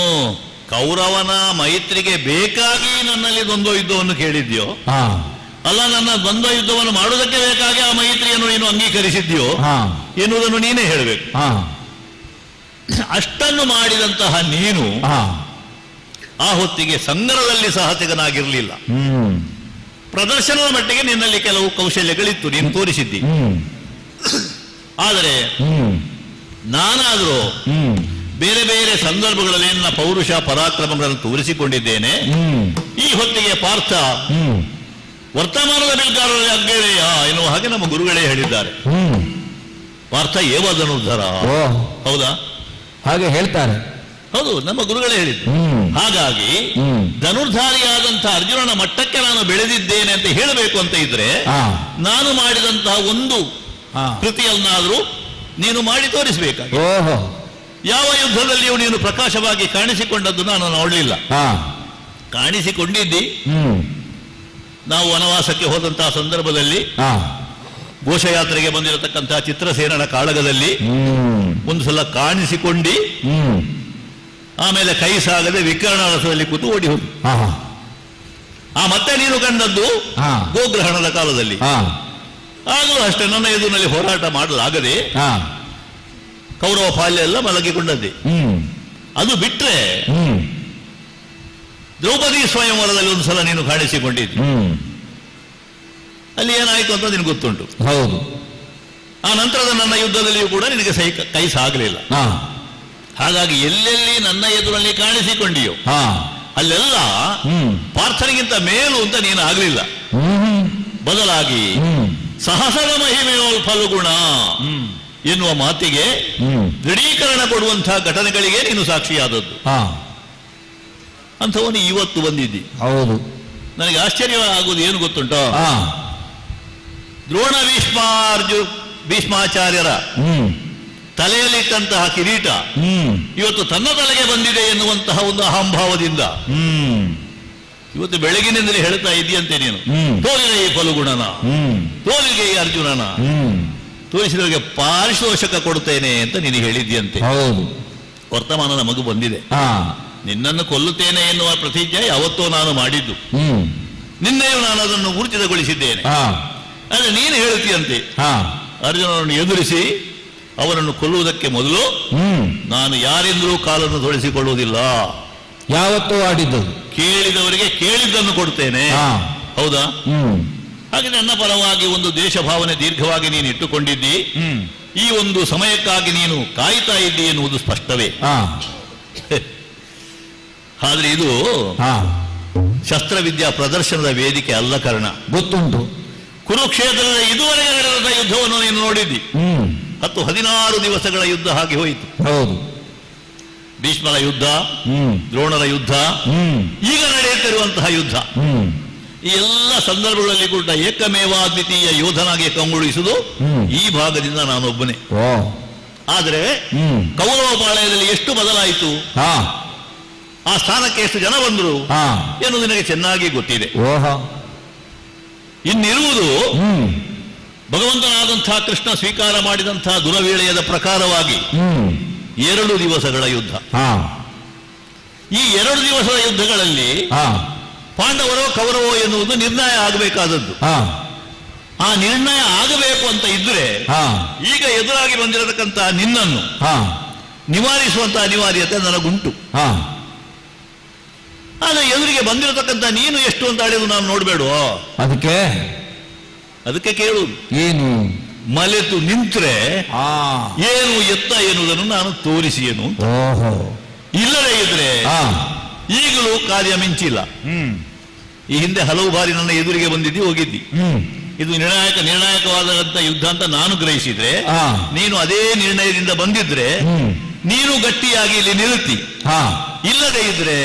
ಕೌರವನ ಮೈತ್ರಿಗೆ ಬೇಕಾಗಿ ನನ್ನಲ್ಲಿ ದ್ವಂದ್ವ ಯುದ್ಧವನ್ನು ಕೇಳಿದ್ಯೋ ಅಲ್ಲ ನನ್ನ ದ್ವಂದ್ವ ಯುದ್ಧವನ್ನು ಮಾಡುವುದಕ್ಕೆ ಬೇಕಾಗಿ ಆ ಮೈತ್ರಿಯನ್ನು ನೀನು ಅಂಗೀಕರಿಸಿದ್ಯೋ ಎನ್ನುವುದನ್ನು ನೀನೇ ಹೇಳಬೇಕು. ಅಷ್ಟನ್ನು ಮಾಡಿದಂತಹ ನೀನು ಆ ಹೊತ್ತಿಗೆ ಸಂಗರದಲ್ಲಿ ಸಹಚಗನಾಗಿರಲಿಲ್ಲ. ಪ್ರದರ್ಶನದ ಮಟ್ಟಿಗೆ ನಿನ್ನಲ್ಲಿ ಕೆಲವು ಕೌಶಲ್ಯಗಳಿತ್ತು, ನೀನು ತೋರಿಸಿದ್ದಿ. ಆದರೆ ನಾನಾದರೂ ಬೇರೆ ಬೇರೆ ಸಂದರ್ಭಗಳಲ್ಲಿ ನನ್ನ ಪೌರುಷ ಪರಾಕ್ರಮಗಳನ್ನು ತೋರಿಸಿಕೊಂಡಿದ್ದೇನೆ. ಈ ಹೊತ್ತಿಗೆ ಪಾರ್ಥ ವರ್ತಮಾನದ ಬಿಲ್ಗಾರರಲ್ಲಿ ಅಗ್ಗೇಳೆಯ ಎನ್ನುವ ಹಾಗೆ ನಮ್ಮ ಗುರುಗಳೇ ಹೇಳಿದ್ದಾರೆ. ಪಾರ್ಥ ಏವ ಧನುರ್ಧರ, ಹೌದಾ? ಹಾಗೆ ಹೇಳ್ತಾರೆ. ಹೌದು, ನಮ್ಮ ಗುರುಗಳೇ ಹೇಳಿದ್ರು. ಹಾಗಾಗಿ ಧನುರ್ಧಾರಿಯಾದಂತಹ ಅರ್ಜುನನ ಮಟ್ಟಕ್ಕೆ ನಾನು ಬೆಳೆದಿದ್ದೇನೆ ಅಂತ ಹೇಳಬೇಕು ಅಂತ ಇದ್ರೆ ನಾನು ಮಾಡಿದಂತಹ ಒಂದು ಕೃತಿಯನ್ನಾದರೂ ನೀನು ಮಾಡಿ ತೋರಿಸಬೇಕಾಗಿ. ಯಾವ ಯುದ್ಧದಲ್ಲಿಯೂ ನೀನು ಪ್ರಕಾಶವಾಗಿ ಕಾಣಿಸಿಕೊಂಡದ್ದು ನಾನು ನೋಡಲಿಲ್ಲ. ಕಾಣಿಸಿಕೊಂಡಿದ್ದಿ ನಾವು ವನವಾಸಕ್ಕೆ ಹೋದಂತಹ ಸಂದರ್ಭದಲ್ಲಿ, ಘೋಷಯಾತ್ರೆಗೆ ಬಂದಿರತಕ್ಕಂತಹ ಚಿತ್ರಸೇನನ ಕಾಳಗದಲ್ಲಿ ಒಂದು ಸಲ ಕಾಣಿಸಿಕೊಂಡಿ, ಆಮೇಲೆ ಕೈ ಸಾಗದೆ ವಿಕರ್ಣ ರಸದಲ್ಲಿ ಕೂತು ಓಡಿ ಹೋಗಿ. ಮತ್ತೆ ನೀನು ಕಂಡದ್ದು ಗೋಗ್ರಹಣದ ಕಾಲದಲ್ಲಿ. ಆಗಲೂ ಅಷ್ಟೇ ನನ್ನ ಎದುರಿನಲ್ಲಿ ಹೋರಾಟ ಮಾಡಲಾಗದೆ ಕೌರವ ಪಾಲ್ಯ ಎಲ್ಲ ಮಲಗಿಕೊಂಡದ್ದೆ. ಅದು ಬಿಟ್ರೆ ದ್ರೌಪದಿ ಸ್ವಯಂವರದಲ್ಲಿ ಒಂದು ಸಲ ನೀನು ಕಾಣಿಸಿಕೊಂಡಿದ್ದಿ. ಅಲ್ಲಿ ಏನಾಯ್ತು ಅಂತ ನಿನಗೆ ಗೊತ್ತುಂಟು. ಹೌದು. ಆ ನಂತರದ ನನ್ನ ಯುದ್ಧದಲ್ಲಿಯೂ ಕೂಡ ನಿನಗೆ ಕೈ ಸಾಗಲಿಲ್ಲ. ಹಾಗಾಗಿ ಎಲ್ಲೆಲ್ಲಿ ನನ್ನ ಎದುರಲ್ಲಿ ಕಾಣಿಸಿಕೊಂಡಿಯೋ ಅಲ್ಲೆಲ್ಲ ಪಾರ್ಥನಿಗಿಂತ ಮೇಲು ಅಂತ ನೀನು ಆಗಲಿಲ್ಲ. ಬದಲಾಗಿ ಸಹಸರ ಮಹಿಮೆಯೋಲ್ ಫಲಗುಣ ಎನ್ನುವ ಮಾತಿಗೆ ದೃಢೀಕರಣ ಕೊಡುವಂತಹ ಘಟನೆಗಳಿಗೆ ನೀನು ಸಾಕ್ಷಿಯಾದದ್ದು. ಅಂಥವನು ಇವತ್ತು ಬಂದಿದ್ದಿ. ಹೌದು. ನನಗೆ ಆಶ್ಚರ್ಯ ಆಗುವುದು ಏನು ಗೊತ್ತುಂಟೋ, ದ್ರೋಣ ಭೀಷ್ಮಾಚಾರ್ಯರ ತಲೆಯಲ್ಲಿಟ್ಟಂತಹ ಕಿರೀಟ ಇವತ್ತು ತನ್ನ ತಲೆಗೆ ಬಂದಿದೆ ಎನ್ನುವಂತಹ ಒಂದು ಅಹಂಭಾವದಿಂದ ಇವತ್ತು ಬೆಳಗಿನಿಂದಲೇ ಹೇಳ್ತಾ ಇದೆಯಂತೆ ನೀನು. ತೋರಿದೆ ಈ ಫಲಗುಣನ, ತೋರಿಗೆ ಈ ಅರ್ಜುನನ, ತೋರಿಸಿದವರಿಗೆ ಪಾರಿತೋಷಕ ಕೊಡುತ್ತೇನೆ ಅಂತ ನೀನು ಹೇಳಿದ್ಯಂತೆ. ಹೌದು. ವರ್ತಮಾನ ನಮಗೂ ಬಂದಿದೆ. ನಿನ್ನನ್ನು ಕೊಲ್ಲುತ್ತೇನೆ ಎನ್ನುವ ಪ್ರತಿಜ್ಞೆ ಯಾವತ್ತೋ ನಾನು ಮಾಡಿದ್ದು, ನಿನ್ನೆಯೂ ನಾನು ಅದನ್ನು ಊರ್ಜಿತಗೊಳಿಸಿದ್ದೇನೆ. ಆದರೆ ನೀನು ಹೇಳುತ್ತೀಯಂತೆ ಅರ್ಜುನನನ್ನು ಎದುರಿಸಿ ಅವನನ್ನು ಕೊಲ್ಲುವುದಕ್ಕೆ ಮೊದಲು ನಾನು ಯಾರಿಂದಲೂ ಕಾಲನ್ನು ತೊಳಿಸಿಕೊಳ್ಳುವುದಿಲ್ಲ. ಯಾವತ್ತೂ ಆಡಿದ್ದು. ಕೇಳಿದವರಿಗೆ ಕೇಳಿದ್ದನ್ನು ಕೊಡ್ತೇನೆ. ಹೌದಾ? ಹಾಗೆ ನನ್ನ ಪರವಾಗಿ ಒಂದು ದೇಶ ಭಾವನೆ ದೀರ್ಘವಾಗಿ ನೀನು ಇಟ್ಟುಕೊಂಡಿದ್ದಿ. ಈ ಒಂದು ಸಮಯಕ್ಕಾಗಿ ನೀನು ಕಾಯ್ತಾ ಇದ್ದಿ ಎನ್ನುವುದು ಸ್ಪಷ್ಟವೇ. ಆದ್ರೆ ಇದು ಶಸ್ತ್ರವಿದ್ಯಾ ಪ್ರದರ್ಶನದ ವೇದಿಕೆ ಅಲ್ಲ. ಕಾರಣ ಗೊತ್ತುಂಟು. ಕುರುಕ್ಷೇತ್ರದ ಇದುವರೆಗೆ ನಡೆದ ಯುದ್ಧವನ್ನು ನೀನು ನೋಡಿದ್ದಿ. 16 ದಿವಸಗಳ ಯುದ್ಧ ಹಾಗೆ ಹೋಯಿತು. ಹೌದು. ಭೀಷ್ಮರ ಯುದ್ಧ, ದ್ರೋಣರ ಯುದ್ಧ, ಈಗ ನಡೆಯುತ್ತಿರುವಂತಹ ಯುದ್ಧ, ಈ ಎಲ್ಲ ಸಂದರ್ಭಗಳಲ್ಲಿ ಕೂಡ ಏಕಮೇವಾದ್ವಿತೀಯ ಯೋಧನಾಗಿ ಕಂಗೊಳಿಸುವುದು ಈ ಭಾಗದಿಂದ ನಾನೊಬ್ಬನೇ. ಆದರೆ ಕೌರವ ಪಾಳಯದಲ್ಲಿ ಎಷ್ಟು ಬದಲಾಯಿತು, ಆ ಸ್ಥಾನಕ್ಕೆ ಎಷ್ಟು ಜನ ಬಂದರು ಎನ್ನುವುದು ನಿನಗೆ ಚೆನ್ನಾಗಿ ಗೊತ್ತಿದೆ. ಇನ್ನಿರುವುದು ಭಗವಂತನಾದಂತಹ ಕೃಷ್ಣ ಸ್ವೀಕಾರ ಮಾಡಿದಂತಹ ದುರವೀಳೆಯದ ಪ್ರಕಾರವಾಗಿ 2 ದಿವಸಗಳ ಯುದ್ಧ. ಈ 2 ದಿವಸದ ಯುದ್ಧಗಳಲ್ಲಿ ಪಾಂಡವರೋ ಕೌರವೋ ಎನ್ನುವುದು ನಿರ್ಣಯ ಆಗಬೇಕಾದದ್ದು. ಆ ನಿರ್ಣಯ ಆಗಬೇಕು ಅಂತ ಇದ್ರೆ ಈಗ ಎದುರಾಗಿ ಬಂದಿರತಕ್ಕಂತಹ ನಿನ್ನನ್ನು ನಿವಾರಿಸುವಂತಹ ಅನಿವಾರ್ಯತೆ ನನಗುಂಟು. ಆದ್ರೆ ಎದುರಿಗೆ ಬಂದಿರತಕ್ಕಂಥ ನೀನು ಎಷ್ಟು ಅಂತ ಹೇಳಿದ್ರು ನಾನು ನೋಡ್ಬೇಡ. ಅದಕ್ಕೆ ಕೇಳುವುದು ಏನು, ಮಲೆತು ನಿಂತ್ರೆ ಏನು ಎತ್ತ ಎನ್ನುವುದನ್ನು ನಾನು ತೋರಿಸಿಯೇನು. ಇಲ್ಲದೇ ಇದ್ರೆ ಈಗಲೂ ಕಾರ್ಯ ಮಿಂಚಿಲ್ಲ. ಈ ಹಿಂದೆ ಹಲವು ಬಾರಿ ನನ್ನ ಎದುರಿಗೆ ಬಂದಿದ್ದಿ, ಹೋಗಿದ್ದಿ. ಇದು ನಿರ್ಣಾಯಕವಾದಂತ ಯುದ್ಧ ಅಂತ ನಾನು ಗ್ರಹಿಸಿದ್ರೆ, ನೀನು ಅದೇ ನಿರ್ಣಯದಿಂದ ಬಂದಿದ್ರೆ ನೀನು ಗಟ್ಟಿಯಾಗಿ ಇಲ್ಲಿ ನಿಲ್ತಿ. ಇಲ್ಲದೆ ಇದ್ರೆ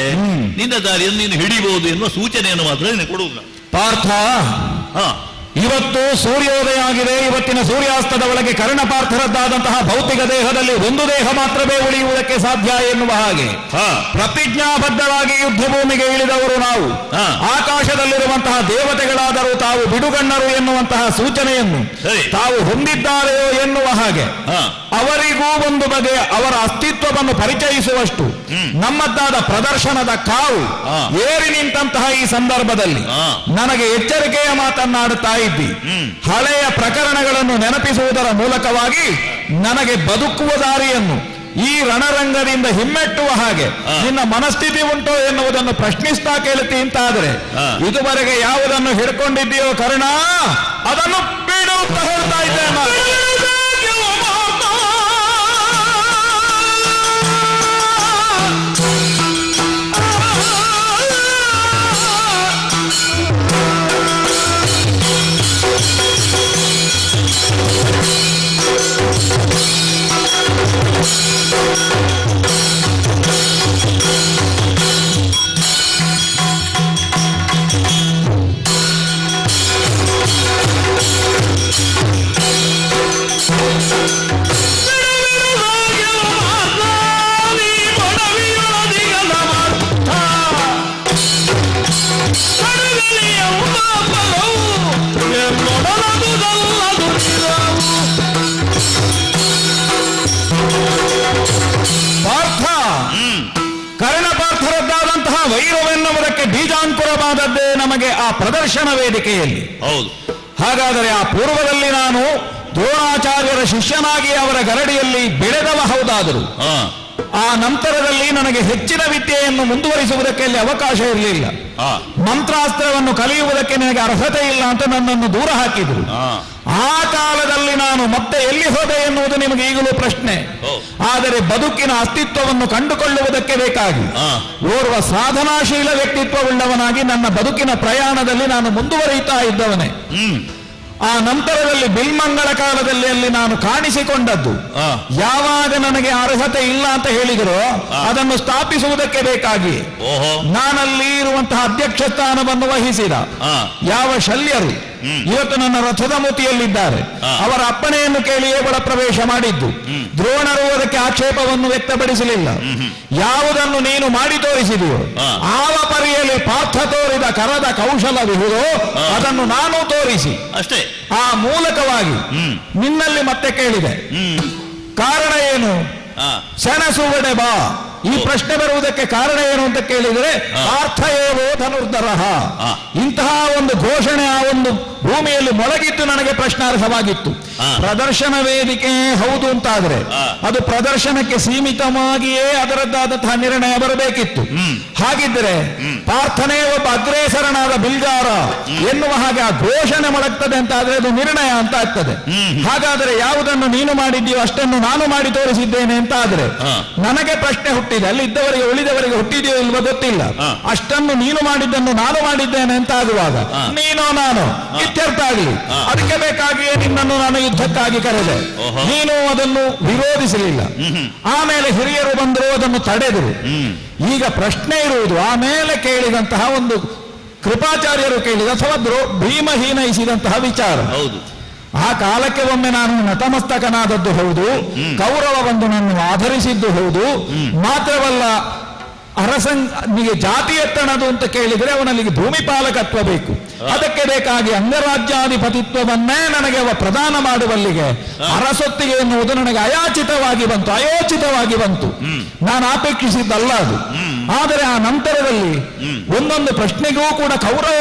ನಿನ್ನ ದಾರಿಯನ್ನು ನೀನು ಹಿಡಿಬಹುದು ಎನ್ನುವ ಸೂಚನೆಯನ್ನು ಮಾತ್ರ ನೀನು ಕೊಡುವುದಿಲ್ಲ. ಪಾರ್ಥ, ಇವತ್ತು ಸೂರ್ಯೋದಯ ಆಗಿದೆ. ಇವತ್ತಿನ ಸೂರ್ಯಾಸ್ತದ ಒಳಗೆ ಕರ್ಣಪಾರ್ಥರದ್ದಾದಂತಹ ಭೌತಿಕ ದೇಹದಲ್ಲಿ ಒಂದು ದೇಹ ಮಾತ್ರವೇ ಉಳಿಯುವುದಕ್ಕೆ ಸಾಧ್ಯ ಎನ್ನುವ ಹಾಗೆ ಪ್ರತಿಜ್ಞಾಬದ್ಧವಾಗಿ ಯುದ್ಧ ಭೂಮಿಗೆ ಇಳಿದವರು ನಾವು. ಆಕಾಶದಲ್ಲಿರುವಂತಹ ದೇವತೆಗಳಾದರೂ ತಾವು ಬಿಡುಗಣ್ಣರು ಎನ್ನುವಂತಹ ಸೂಚನೆಯನ್ನು ತಾವು ಹೊಂದಿದ್ದಾರೆಯೋ ಎನ್ನುವ ಹಾಗೆ ಅವರಿಗೂ ಒಂದು ಬಗೆಯ ಅವರ ಅಸ್ತಿತ್ವವನ್ನು ಪರಿಚಯಿಸುವಷ್ಟು ನಮ್ಮದ್ದಾದ ಪ್ರದರ್ಶನದ ಕಾವು ಏರಿ ನಿಂತಹ ಈ ಸಂದರ್ಭದಲ್ಲಿ ನನಗೆ ಎಚ್ಚರಿಕೆಯ ಮಾತನ್ನಾಡುತ್ತಾ ಇದ್ದಿ. ಹಳೆಯ ಪ್ರಕರಣಗಳನ್ನು ನೆನಪಿಸುವುದರ ಮೂಲಕವಾಗಿ ನನಗೆ ಬದುಕುವ ದಾರಿಯನ್ನು ಈ ರಣರಂಗದಿಂದ ಹಿಮ್ಮೆಟ್ಟುವ ಹಾಗೆ ನಿನ್ನ ಮನಸ್ಥಿತಿ ಉಂಟೋ ಎನ್ನುವುದನ್ನು ಪ್ರಶ್ನಿಸ್ತಾ ಕೇಳುತ್ತಿ. ಅಂತಾದರೆ ಇದುವರೆಗೆ ಯಾವುದನ್ನು ಹಿಡ್ಕೊಂಡಿದ್ದೀಯೋ ಕರ್ಣ, ಅದನ್ನು ಬಿಡು ಅಂತ ಹೇಳ್ತಾ ಇದ್ದೇನೆ. ಕರ್ಣಪಾರ್ಥರದ್ದಾದಂತಹ ವೈರವೆನ್ನುವುದಕ್ಕೆ ಬೀಜಾಂಕುರವಾದದ್ದೇ ನಮಗೆ ಆ ಪ್ರದರ್ಶನ ವೇದಿಕೆಯಲ್ಲಿ. ಹೌದು. ಹಾಗಾದರೆ ಆ ಪೂರ್ವದಲ್ಲಿ ನಾನು ದ್ರೋಣಾಚಾರ್ಯರ ಶಿಷ್ಯನಾಗಿ ಅವರ ಗರಡಿಯಲ್ಲಿ ಬೆಳೆದವ ಹೌದಾದರು, ಆ ನಂತರದಲ್ಲಿ ನನಗೆ ಹೆಚ್ಚಿನ ವಿದ್ಯೆಯನ್ನು ಮುಂದುವರಿಸುವುದಕ್ಕೆ ಅಲ್ಲಿ ಅವಕಾಶ ಇರಲಿಲ್ಲ. ಮಂತ್ರಾಸ್ತ್ರವನ್ನು ಕಲಿಯುವುದಕ್ಕೆ ನನಗೆ ಅರ್ಹತೆ ಇಲ್ಲ ಅಂತ ನನ್ನನ್ನು ದೂರ ಹಾಕಿದ್ರು. ಆ ಕಾಲದಲ್ಲಿ ನಾನು ಮತ್ತೆ ಎಲ್ಲಿ ಹೋದೆ ಎನ್ನುವುದು ನಿಮಗೆ ಈಗಲೂ ಪ್ರಶ್ನೆ. ಆದರೆ ಬದುಕಿನ ಅಸ್ತಿತ್ವವನ್ನು ಕಂಡುಕೊಳ್ಳುವುದಕ್ಕೆ ಬೇಕಾಗಿ ಓರ್ವ ಸಾಧನಾಶೀಲ ವ್ಯಕ್ತಿತ್ವವುಳ್ಳವನಾಗಿ ನನ್ನ ಬದುಕಿನ ಪ್ರಯಾಣದಲ್ಲಿ ನಾನು ಮುಂದುವರಿಯುತ್ತಾ ಇದ್ದವನೇ. ಆ ನಂತರದಲ್ಲಿ ಬಿಲ್ಮಂಗಳ ಕಾಲದಲ್ಲಿ ಅಲ್ಲಿ ನಾನು ಕಾಣಿಸಿಕೊಂಡದ್ದು ಯಾವಾಗ ನನಗೆ ಅರ್ಹತೆ ಇಲ್ಲ ಅಂತ ಹೇಳಿದರೋ ಅದನ್ನು ಸ್ಥಾಪಿಸುವುದಕ್ಕೆ ಬೇಕಾಗಿ ನಾನಲ್ಲಿ ಇರುವಂತಹ ಅಧ್ಯಕ್ಷ ಸ್ಥಾನವನ್ನು ವಹಿಸಿದ ಯಾವ ಶಲ್ಯರು ಇವತ್ತು ನನ್ನ ರಥದ ಮೂತಿಯಲ್ಲಿದ್ದಾರೆ ಅವರ ಅಪ್ಪಣೆಯನ್ನು ಕೇಳಿಯೇ ಒಳ ಪ್ರವೇಶ ಮಾಡಿದ್ದು. ದ್ರೋಣರು ಅದಕ್ಕೆ ಆಕ್ಷೇಪವನ್ನು ವ್ಯಕ್ತಪಡಿಸಲಿಲ್ಲ. ಯಾವುದನ್ನು ನೀನು ಮಾಡಿ ತೋರಿಸಿದೆಯೋ ಆವ ಪರಿಯಲ್ಲಿ ಪಾರ್ಥ ತೋರಿದ ಕರದ ಕೌಶಲವಿಹುದೋ ಅದನ್ನು ನಾನು ತೋರಿಸಿ ಅಷ್ಟೇ ಆ ಮೂಲಕವಾಗಿ ನಿನ್ನಲ್ಲಿ ಮತ್ತೆ ಕೇಳಿದೆ. ಕಾರಣ ಏನು? ಸೆಣಸುವಡೆ ಬಾ. ಈ ಪ್ರಶ್ನೆ ಬರುವುದಕ್ಕೆ ಕಾರಣ ಏನು ಅಂತ ಕೇಳಿದರೆ ಪಾರ್ಥ ಏವೋ ಧನುರ್ಧರಃ ಇಂತಹ ಒಂದು ಘೋಷಣೆ ಆ ಒಂದು ಭೂಮಿಯಲ್ಲಿ ಮೊಳಗಿದ್ದು ನನಗೆ ಪ್ರಶ್ನಾರ್ಹವಾಗಿತ್ತು. ಪ್ರದರ್ಶನ ವೇದಿಕೆ ಹೌದು ಅಂತಾದ್ರೆ ಅದು ಪ್ರದರ್ಶನಕ್ಕೆ ಸೀಮಿತವಾಗಿಯೇ ಅದರದ್ದಾದಂತಹ ನಿರ್ಣಯ ಬರಬೇಕಿತ್ತು. ಹಾಗಿದ್ದರೆ ಪಾರ್ಥನೇ ಒಬ್ಬ ಅಗ್ರೇಸರನಾದ ಬಿಲ್ಗಾರ ಎನ್ನುವ ಹಾಗೆ ಆ ಘೋಷಣೆ ಮೊಳಗ್ತದೆ ಅಂತಾದ್ರೆ ಅದು ನಿರ್ಣಯ ಅಂತ ಆಗ್ತದೆ. ಹಾಗಾದರೆ ಯಾವುದನ್ನು ನೀನು ಮಾಡಿದ್ದೀಯೋ ಅಷ್ಟನ್ನು ನಾನು ಮಾಡಿ ತೋರಿಸಿದ್ದೇನೆ ಅಂತ ಆದ್ರೆ ನನಗೆ ಪ್ರಶ್ನೆ ಹುಟ್ಟಿದೆ. ಅಲ್ಲಿ ಇದ್ದವರಿಗೆ ಉಳಿದವರಿಗೆ ಹುಟ್ಟಿದೆಯೋ ಇಲ್ವೋ ಗೊತ್ತಿಲ್ಲ. ಅಷ್ಟನ್ನು ನೀನು ಮಾಡಿದ್ದನ್ನು ನಾನು ಮಾಡಿದ್ದೇನೆ ಅಂತ ಆಗುವಾಗ ನೀನೋ ನಾನು ಇತ್ಯರ್ಥ ಆಗಲಿ. ಅದಕ್ಕೆ ಬೇಕಾಗಿಯೇ ನಿನ್ನನ್ನು ನಾನು ಯುದ್ಧಕ್ಕಾಗಿ ಕರೆದೆ. ನೀನು ಅದನ್ನು ವಿರೋಧಿಸಲಿಲ್ಲ. ಆಮೇಲೆ ಹಿರಿಯರು ಬಂದರು, ಅದನ್ನು ತಡೆದರು. ಈಗ ಪ್ರಶ್ನೆ ಇರುವುದು ಆಮೇಲೆ ಕೇಳಿದಂತಹ ಒಂದು ಕೃಪಾಚಾರ್ಯರು ಕೇಳಿದ ಅಥವಾ ಭೀಮ ಹೀನೈಸಿದಂತಹ ವಿಚಾರ. ಆ ಕಾಲಕ್ಕೆ ಒಮ್ಮೆ ನಾನು ನತಮಸ್ತಕನಾದದ್ದು ಹೌದು, ಕೌರವ ಬಂದು ನನ್ನ ಆಧರಿಸಿದ್ದು ಹೌದು. ಮಾತ್ರವಲ್ಲ ಅರಸನಿಗೆ ಜಾತಿ ಎತ್ತಣದು ಅಂತ ಕೇಳಿದರೆ ಅವನಲ್ಲಿಗೆ ಭೂಮಿಪಾಲಕತ್ವ ಬೇಕು. ಅದಕ್ಕೆ ಬೇಕಾಗಿ ಅಂಗರಾಜ್ಯಾಧಿಪತಿತ್ವವನ್ನೇ ನನಗೆ ಅವ ಪ್ರದಾನ ಮಾಡುವಲ್ಲಿಗೆ ಅರಸೊತ್ತಿಗೆ ಎನ್ನುವುದು ನನಗೆ ಅಯೋಚಿತವಾಗಿ ಬಂತು. ನಾನು ಅಪೇಕ್ಷಿಸಿದ್ದಲ್ಲ ಅದು. ಆದರೆ ಆ ನಂತರದಲ್ಲಿ ಒಂದೊಂದು ಪ್ರಶ್ನೆಗೂ ಕೂಡ ಕೌರವ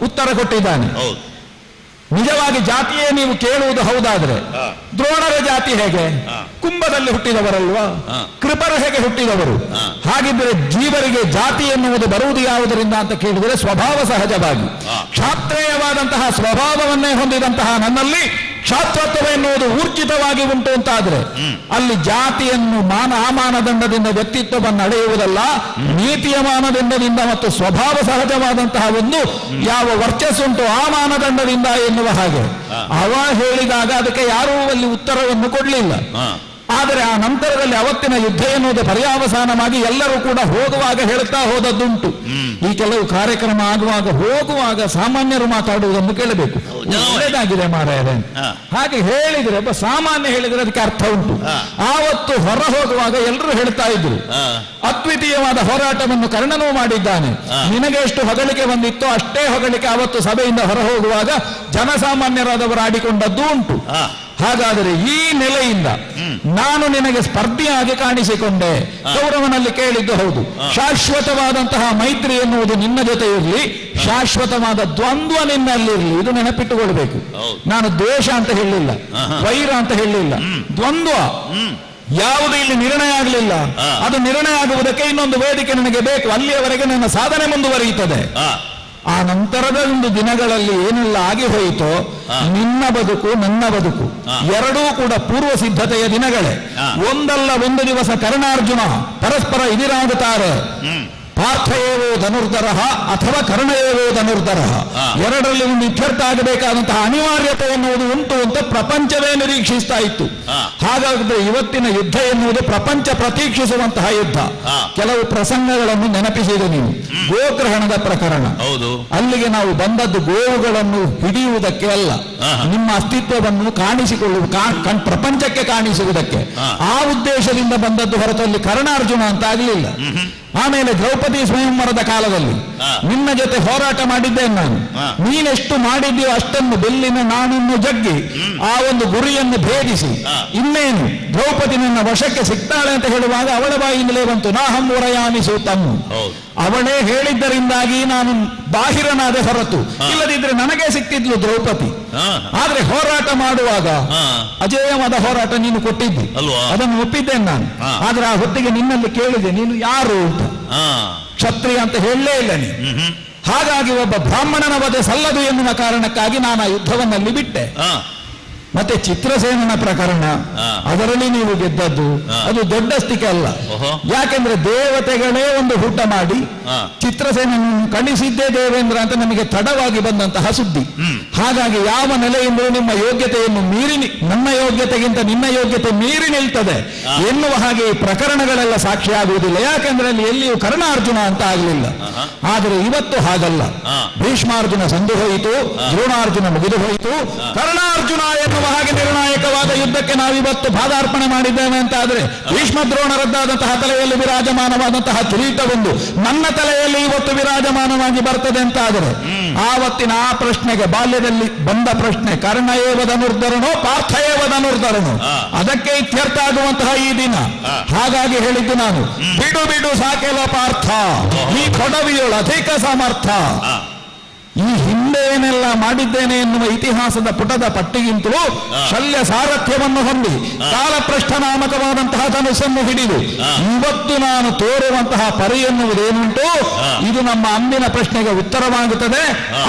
ಉತ್ತರ ಕೊಟ್ಟಿದ್ದಾನೆ. ನಿಜವಾಗಿ ಜಾತಿಯೇ ನೀವು ಕೇಳುವುದು ಹೌದಾದ್ರೆ ದ್ರೋಣರ ಜಾತಿ ಹೇಗೆ? ಕುಂಭದಲ್ಲಿ ಹುಟ್ಟಿದವರಲ್ವಾ? ಕೃಪರು ಹೇಗೆ ಹುಟ್ಟಿದವರು? ಹಾಗಿದ್ದರೆ ಜೀವರಿಗೆ ಜಾತಿ ಎನ್ನುವುದು ಬರುವುದು ಯಾವುದರಿಂದ ಅಂತ ಕೇಳಿದರೆ ಸ್ವಭಾವ ಸಹಜವಾಗಿ ಕ್ಷಾತ್ರೇಯವಾದಂತಹ ಸ್ವಭಾವವನ್ನೇ ಹೊಂದಿದಂತಹ ನನ್ನಲ್ಲಿ ಕ್ಷಾತ್ರತ್ವ ಎನ್ನುವುದು ಊರ್ಜಿತವಾಗಿ ಉಂಟು ಅಂತಾದ್ರೆ ಅಲ್ಲಿ ಜಾತಿಯನ್ನು ಆ ಮಾನದಂಡದಿಂದ ವ್ಯಕ್ತಿತ್ವವನ್ನು ಅಳೆಯುವುದಲ್ಲ, ನೀತಿಯ ಮಾನದಂಡದಿಂದ ಮತ್ತು ಸ್ವಭಾವ ಸಹಜವಾದಂತಹ ಒಂದು ಯಾವ ವರ್ಚಸ್ಸುಂಟು ಆ ಮಾನದಂಡದಿಂದ ಎನ್ನುವ ಹಾಗೆ ಅವ ಹೇಳಿದಾಗ ಅದಕ್ಕೆ ಯಾರೂ ಅಲ್ಲಿ ಉತ್ತರವನ್ನು ಕೊಡಲಿಲ್ಲ. ಆದರೆ ಆ ನಂತರದಲ್ಲಿ ಅವತ್ತಿನ ಯುದ್ಧ ಎನ್ನುವುದು ಪರ್ಯಾವಸಾನವಾಗಿ ಎಲ್ಲರೂ ಕೂಡ ಹೋಗುವಾಗ ಹೇಳ್ತಾ ಹೋದದ್ದುಂಟು. ಈ ಕೆಲವು ಕಾರ್ಯಕ್ರಮ ಹೋಗುವಾಗ ಸಾಮಾನ್ಯರು ಮಾತಾಡುವುದನ್ನು ಕೇಳಬೇಕು. ಒಳ್ಳೆಯದಾಗಿದೆ ಮಾರಾಯರೆ ಹಾಗೆ ಹೇಳಿದ್ರೆ ಒಬ್ಬ ಸಾಮಾನ್ಯ ಹೇಳಿದ್ರೆ ಅದಕ್ಕೆ ಅರ್ಥ ಉಂಟು. ಆವತ್ತು ಹೊರ ಹೋಗುವಾಗ ಎಲ್ಲರೂ ಹೇಳ್ತಾ ಇದ್ರು ಅದ್ವಿತೀಯವಾದ ಹೋರಾಟವನ್ನು ಕರ್ಣನೂ ಮಾಡಿದ್ದಾನೆ. ನಿನಗೆ ಎಷ್ಟು ಹೊಗಳಿಕೆ ಬಂದಿತ್ತೋ ಅಷ್ಟೇ ಹೊಗಳಿಕೆ ಆವತ್ತು ಸಭೆಯಿಂದ ಹೊರ ಹೋಗುವಾಗ ಜನಸಾಮಾನ್ಯರಾದವರು ಆಡಿಕೊಂಡದ್ದು ಉಂಟು. ಹಾಗಾದರೆ ಈ ನೆಲೆಯಿಂದ ನಾನು ನಿನಗೆ ಸ್ಪರ್ಧಿಯಾಗಿ ಕಾಣಿಸಿಕೊಂಡೆ. ಕೌರವನಲ್ಲಿ ಕೇಳಿದ್ದು ಹೌದು, ಶಾಶ್ವತವಾದಂತಹ ಮೈತ್ರಿ ಎನ್ನುವುದು ನಿನ್ನ ಜೊತೆ ಇರಲಿ, ಶಾಶ್ವತವಾದ ದ್ವಂದ್ವ ನಿನ್ನಲ್ಲಿರಲಿ. ಇದು ನೆನಪಿಟ್ಟುಕೊಳ್ಬೇಕು. ನಾನು ದ್ವೇಷ ಅಂತ ಹೇಳಿಲ್ಲ, ವೈರ ಅಂತ ಹೇಳಿಲ್ಲ, ದ್ವಂದ್ವ ಯಾವುದು ಇಲ್ಲಿ ನಿರ್ಣಯ ಆಗಲಿಲ್ಲ. ಅದು ನಿರ್ಣಯ ಆಗುವುದಕ್ಕೆ ಇನ್ನೊಂದು ವೇದಿಕೆ ನನಗೆ ಬೇಕು. ಅಲ್ಲಿಯವರೆಗೆ ನನ್ನ ಸಾಧನೆ ಮುಂದುವರಿಯುತ್ತದೆ. ಆ ನಂತರದ ಒಂದು ದಿನಗಳಲ್ಲಿ ಏನೆಲ್ಲ ಆಗಿ ಹೋಯಿತೋ ನಿನ್ನ ಬದುಕು ನನ್ನ ಬದುಕು ಎರಡೂ ಕೂಡ ಪೂರ್ವ ಸಿದ್ಧತೆಯ ದಿನಗಳೇ. ಒಂದಲ್ಲ ಒಂದು ದಿವಸ ಕರ್ಣಾರ್ಜುನ ಪರಸ್ಪರ ಎದುರಾಗುತ್ತಾರೆ. ಪಾರ್ಥಯೇವೋ ಧನುರ್ಧರಃ ಅಥವಾ ಕರ್ಣಯೇವೋ ಧನುರ್ಧರಃ, ಎರಡರಲ್ಲಿ ಒಂದು ಇತ್ಯರ್ಥ ಆಗಬೇಕಾದಂತಹ ಅನಿವಾರ್ಯತೆ ಎನ್ನುವುದು ಉಂಟು ಅಂತ ಪ್ರಪಂಚವೇ ನಿರೀಕ್ಷಿಸ್ತಾ ಇತ್ತು. ಹಾಗಾದ್ರೆ ಇವತ್ತಿನ ಯುದ್ಧ ಎನ್ನುವುದು ಪ್ರಪಂಚ ಪ್ರತೀಕ್ಷಿಸುವಂತಹ ಯುದ್ಧ. ಕೆಲವು ಪ್ರಸಂಗಗಳನ್ನು ನೆನಪಿಸಿದೆ ನೀವು. ಗೋಗ್ರಹಣದ ಪ್ರಕರಣ, ಅಲ್ಲಿಗೆ ನಾವು ಬಂದದ್ದು ಗೋವುಗಳನ್ನು ಹಿಡಿಯುವುದಕ್ಕೆ ಅಲ್ಲ, ನಿಮ್ಮ ಅಸ್ತಿತ್ವವನ್ನು ಪ್ರಪಂಚಕ್ಕೆ ಕಾಣಿಸುವುದಕ್ಕೆ. ಆ ಉದ್ದೇಶದಿಂದ ಬಂದದ್ದು ಹೊರತು ಅಲ್ಲಿ ಕರ್ಣಾರ್ಜುನ ಅಂತ ಆಗಲಿಲ್ಲ. ಆಮೇಲೆ ದ್ರೌಪದಿ ಸ್ವಯಂವರದ ಕಾಲದಲ್ಲಿ ನಿನ್ನ ಜೊತೆ ಹೋರಾಟ ಮಾಡಿದ್ದೇನೆ ನಾನು. ನೀನೆಷ್ಟು ಮಾಡಿದ್ಯೋ ಅಷ್ಟನ್ನು ಬೆಲ್ಲಿನ ನಾನನ್ನು ಜಗ್ಗಿ ಆ ಒಂದು ಗುರಿಯನ್ನು ಭೇದಿಸಿ ಇನ್ನೇನು ದ್ರೌಪದಿ ನನ್ನ ವಶಕ್ಕೆ ಸಿಗ್ತಾಳೆ ಅಂತ ಹೇಳುವಾಗ ಅವಳ ಬಾಯಿಂದಲೇ ಬಂತು ನಾಹಂ ಉರಯಾನಿ ಸೂತಂ. ಅವಳೇ ಹೇಳಿದ್ದರಿಂದಾಗಿ ನಾನು ಬಾಹಿರನಾದ ಹೊರತು, ಇಲ್ಲದಿದ್ರೆ ನನಗೆ ಸಿಕ್ತಿದ್ಲು ದ್ರೌಪದಿ. ಆದ್ರೆ ಹೋರಾಟ ಮಾಡುವಾಗ ಅಜೇಯವಾದ ಹೋರಾಟ ನೀನು ಕೊಟ್ಟಿದ್ದಿ, ಅದನ್ನು ಒಪ್ಪಿದ್ದೇನೆ ನಾನು. ಆದ್ರೆ ಆ ಹೊತ್ತಿಗೆ ನಿನ್ನಲ್ಲಿ ಕೇಳಿದೆ, ನೀನು ಯಾರು ಅಂತ. ಕ್ಷತ್ರಿಯ ಅಂತ ಹೇಳಲೇ ಇಲ್ಲ ನೀನು. ಹಾಗಾಗಿ ಒಬ್ಬ ಬ್ರಾಹ್ಮಣನ ವಧೆ ಸಲ್ಲದು ಎನ್ನುವ ಕಾರಣಕ್ಕಾಗಿ ನಾನು ಆ ಯುದ್ಧವನ್ನಲ್ಲಿ ಬಿಟ್ಟೆ. ಮತ್ತೆ ಚಿತ್ರಸೇನನ ಪ್ರಕರಣ, ಅದರಲ್ಲಿ ನೀವು ಗೆದ್ದದ್ದು ಅದು ದೊಡ್ಡ ಸ್ಥಿಕೆ ಅಲ್ಲ. ಯಾಕೆಂದ್ರೆ ದೇವತೆಗಳೇ ಒಂದು ಹುಟ್ಟ ಮಾಡಿ ಚಿತ್ರಸೇನನ್ನು ಕಣಿಸಿದ್ದೇ ದೇವೇಂದ್ರ ಅಂತ ನಮಗೆ ತಡವಾಗಿ ಬಂದಂತಹ ಸುದ್ದಿ. ಹಾಗಾಗಿ ಯಾವ ನೆಲೆಯಿಂದ ನಿಮ್ಮ ಯೋಗ್ಯತೆಯನ್ನು ಮೀರಿ, ನನ್ನ ಯೋಗ್ಯತೆಗಿಂತ ನಿನ್ನ ಯೋಗ್ಯತೆ ಮೀರಿ ನಿಲ್ತದೆ ಎನ್ನುವ ಹಾಗೆ ಈ ಪ್ರಕರಣಗಳೆಲ್ಲ ಸಾಕ್ಷಿ ಆಗುವುದಿಲ್ಲ. ಯಾಕೆಂದ್ರೆ ಅಲ್ಲಿ ಎಲ್ಲಿಯೂ ಕರ್ಣಾರ್ಜುನ ಅಂತ ಆಗಲಿಲ್ಲ. ಆದರೆ ಇವತ್ತು ಹಾಗಲ್ಲ. ಭೀಷ್ಮಾರ್ಜುನ ಸಂದು ಹೋಯಿತು, ದ್ರೋಣಾರ್ಜುನ ಮುಗಿದು ಹೋಯಿತು, ಕರ್ಣಾರ್ಜುನ ಎನ್ನುವ ಹಾಗೆ ನಿರ್ಣಾಯಕವಾದ ಯುದ್ಧಕ್ಕೆ ನಾವಿವತ್ತು ಪಾದಾರ್ಪಣೆ ಮಾಡಿದ್ದೇವೆ ಅಂತ ಆದ್ರೆ, ಭೀಷ್ಮ ದ್ರೋಣರದ್ದಾದಂತಹ ತಲೆಯಲ್ಲಿ ವಿರಾಜಮಾನವಾದಂತಹ ಕಿರೀಟವೊಂದು ನನ್ನ ತಲೆಯಲ್ಲಿ ಇವತ್ತು ವಿರಾಜಮಾನವಾಗಿ ಬರ್ತದೆ ಅಂತ ಆದರೆ, ಆವತ್ತಿನ ಆ ಪ್ರಶ್ನೆಗೆ ಬಾಲ್ಯದಲ್ಲಿ ಬಂದ ಪ್ರಶ್ನೆ ಕರ್ಣ ಏವ ಧನುರ್ಧರನೋ ಪಾರ್ಥ ಏವ ಧನುರ್ಧರನೋ, ಅದಕ್ಕೆ ಇತ್ಯರ್ಥ ಆಗುವಂತಹ ಈ ದಿನ. ಹಾಗಾಗಿ ಹೇಳಿದ್ದು ನಾನು, ಬಿಡು ಬಿಡು ಸಾಕೆಲ ಪಾರ್ಥ, ಈ ಕೊಡವಿಯೊಳ ಅಧಿಕ ಸಮರ್ಥ. ಈ ಹಿಂದೆ ಏನೆಲ್ಲ ಮಾಡಿದ್ದೇನೆ ಎನ್ನುವ ಇತಿಹಾಸದ ಪುಟದ ಪಟ್ಟಿಗಿಂತಲೂ ಶಲ್ಯ ಸಾರಥ್ಯವನ್ನು ಹೊಂದಿ ಕಾಲಪೃಷ್ಠ ನಾಮಕವಾದಂತಹ ಧನುಸ್ಸನ್ನು ಹಿಡಿದು ಇವತ್ತು ನಾನು ತೋರುವಂತಹ ಪರಿ ಎನ್ನುವುದೇನುಂಟು, ಇದು ನಮ್ಮ ಅಂದಿನ ಪ್ರಶ್ನೆಗೆ ಉತ್ತರವಾಗುತ್ತದೆ.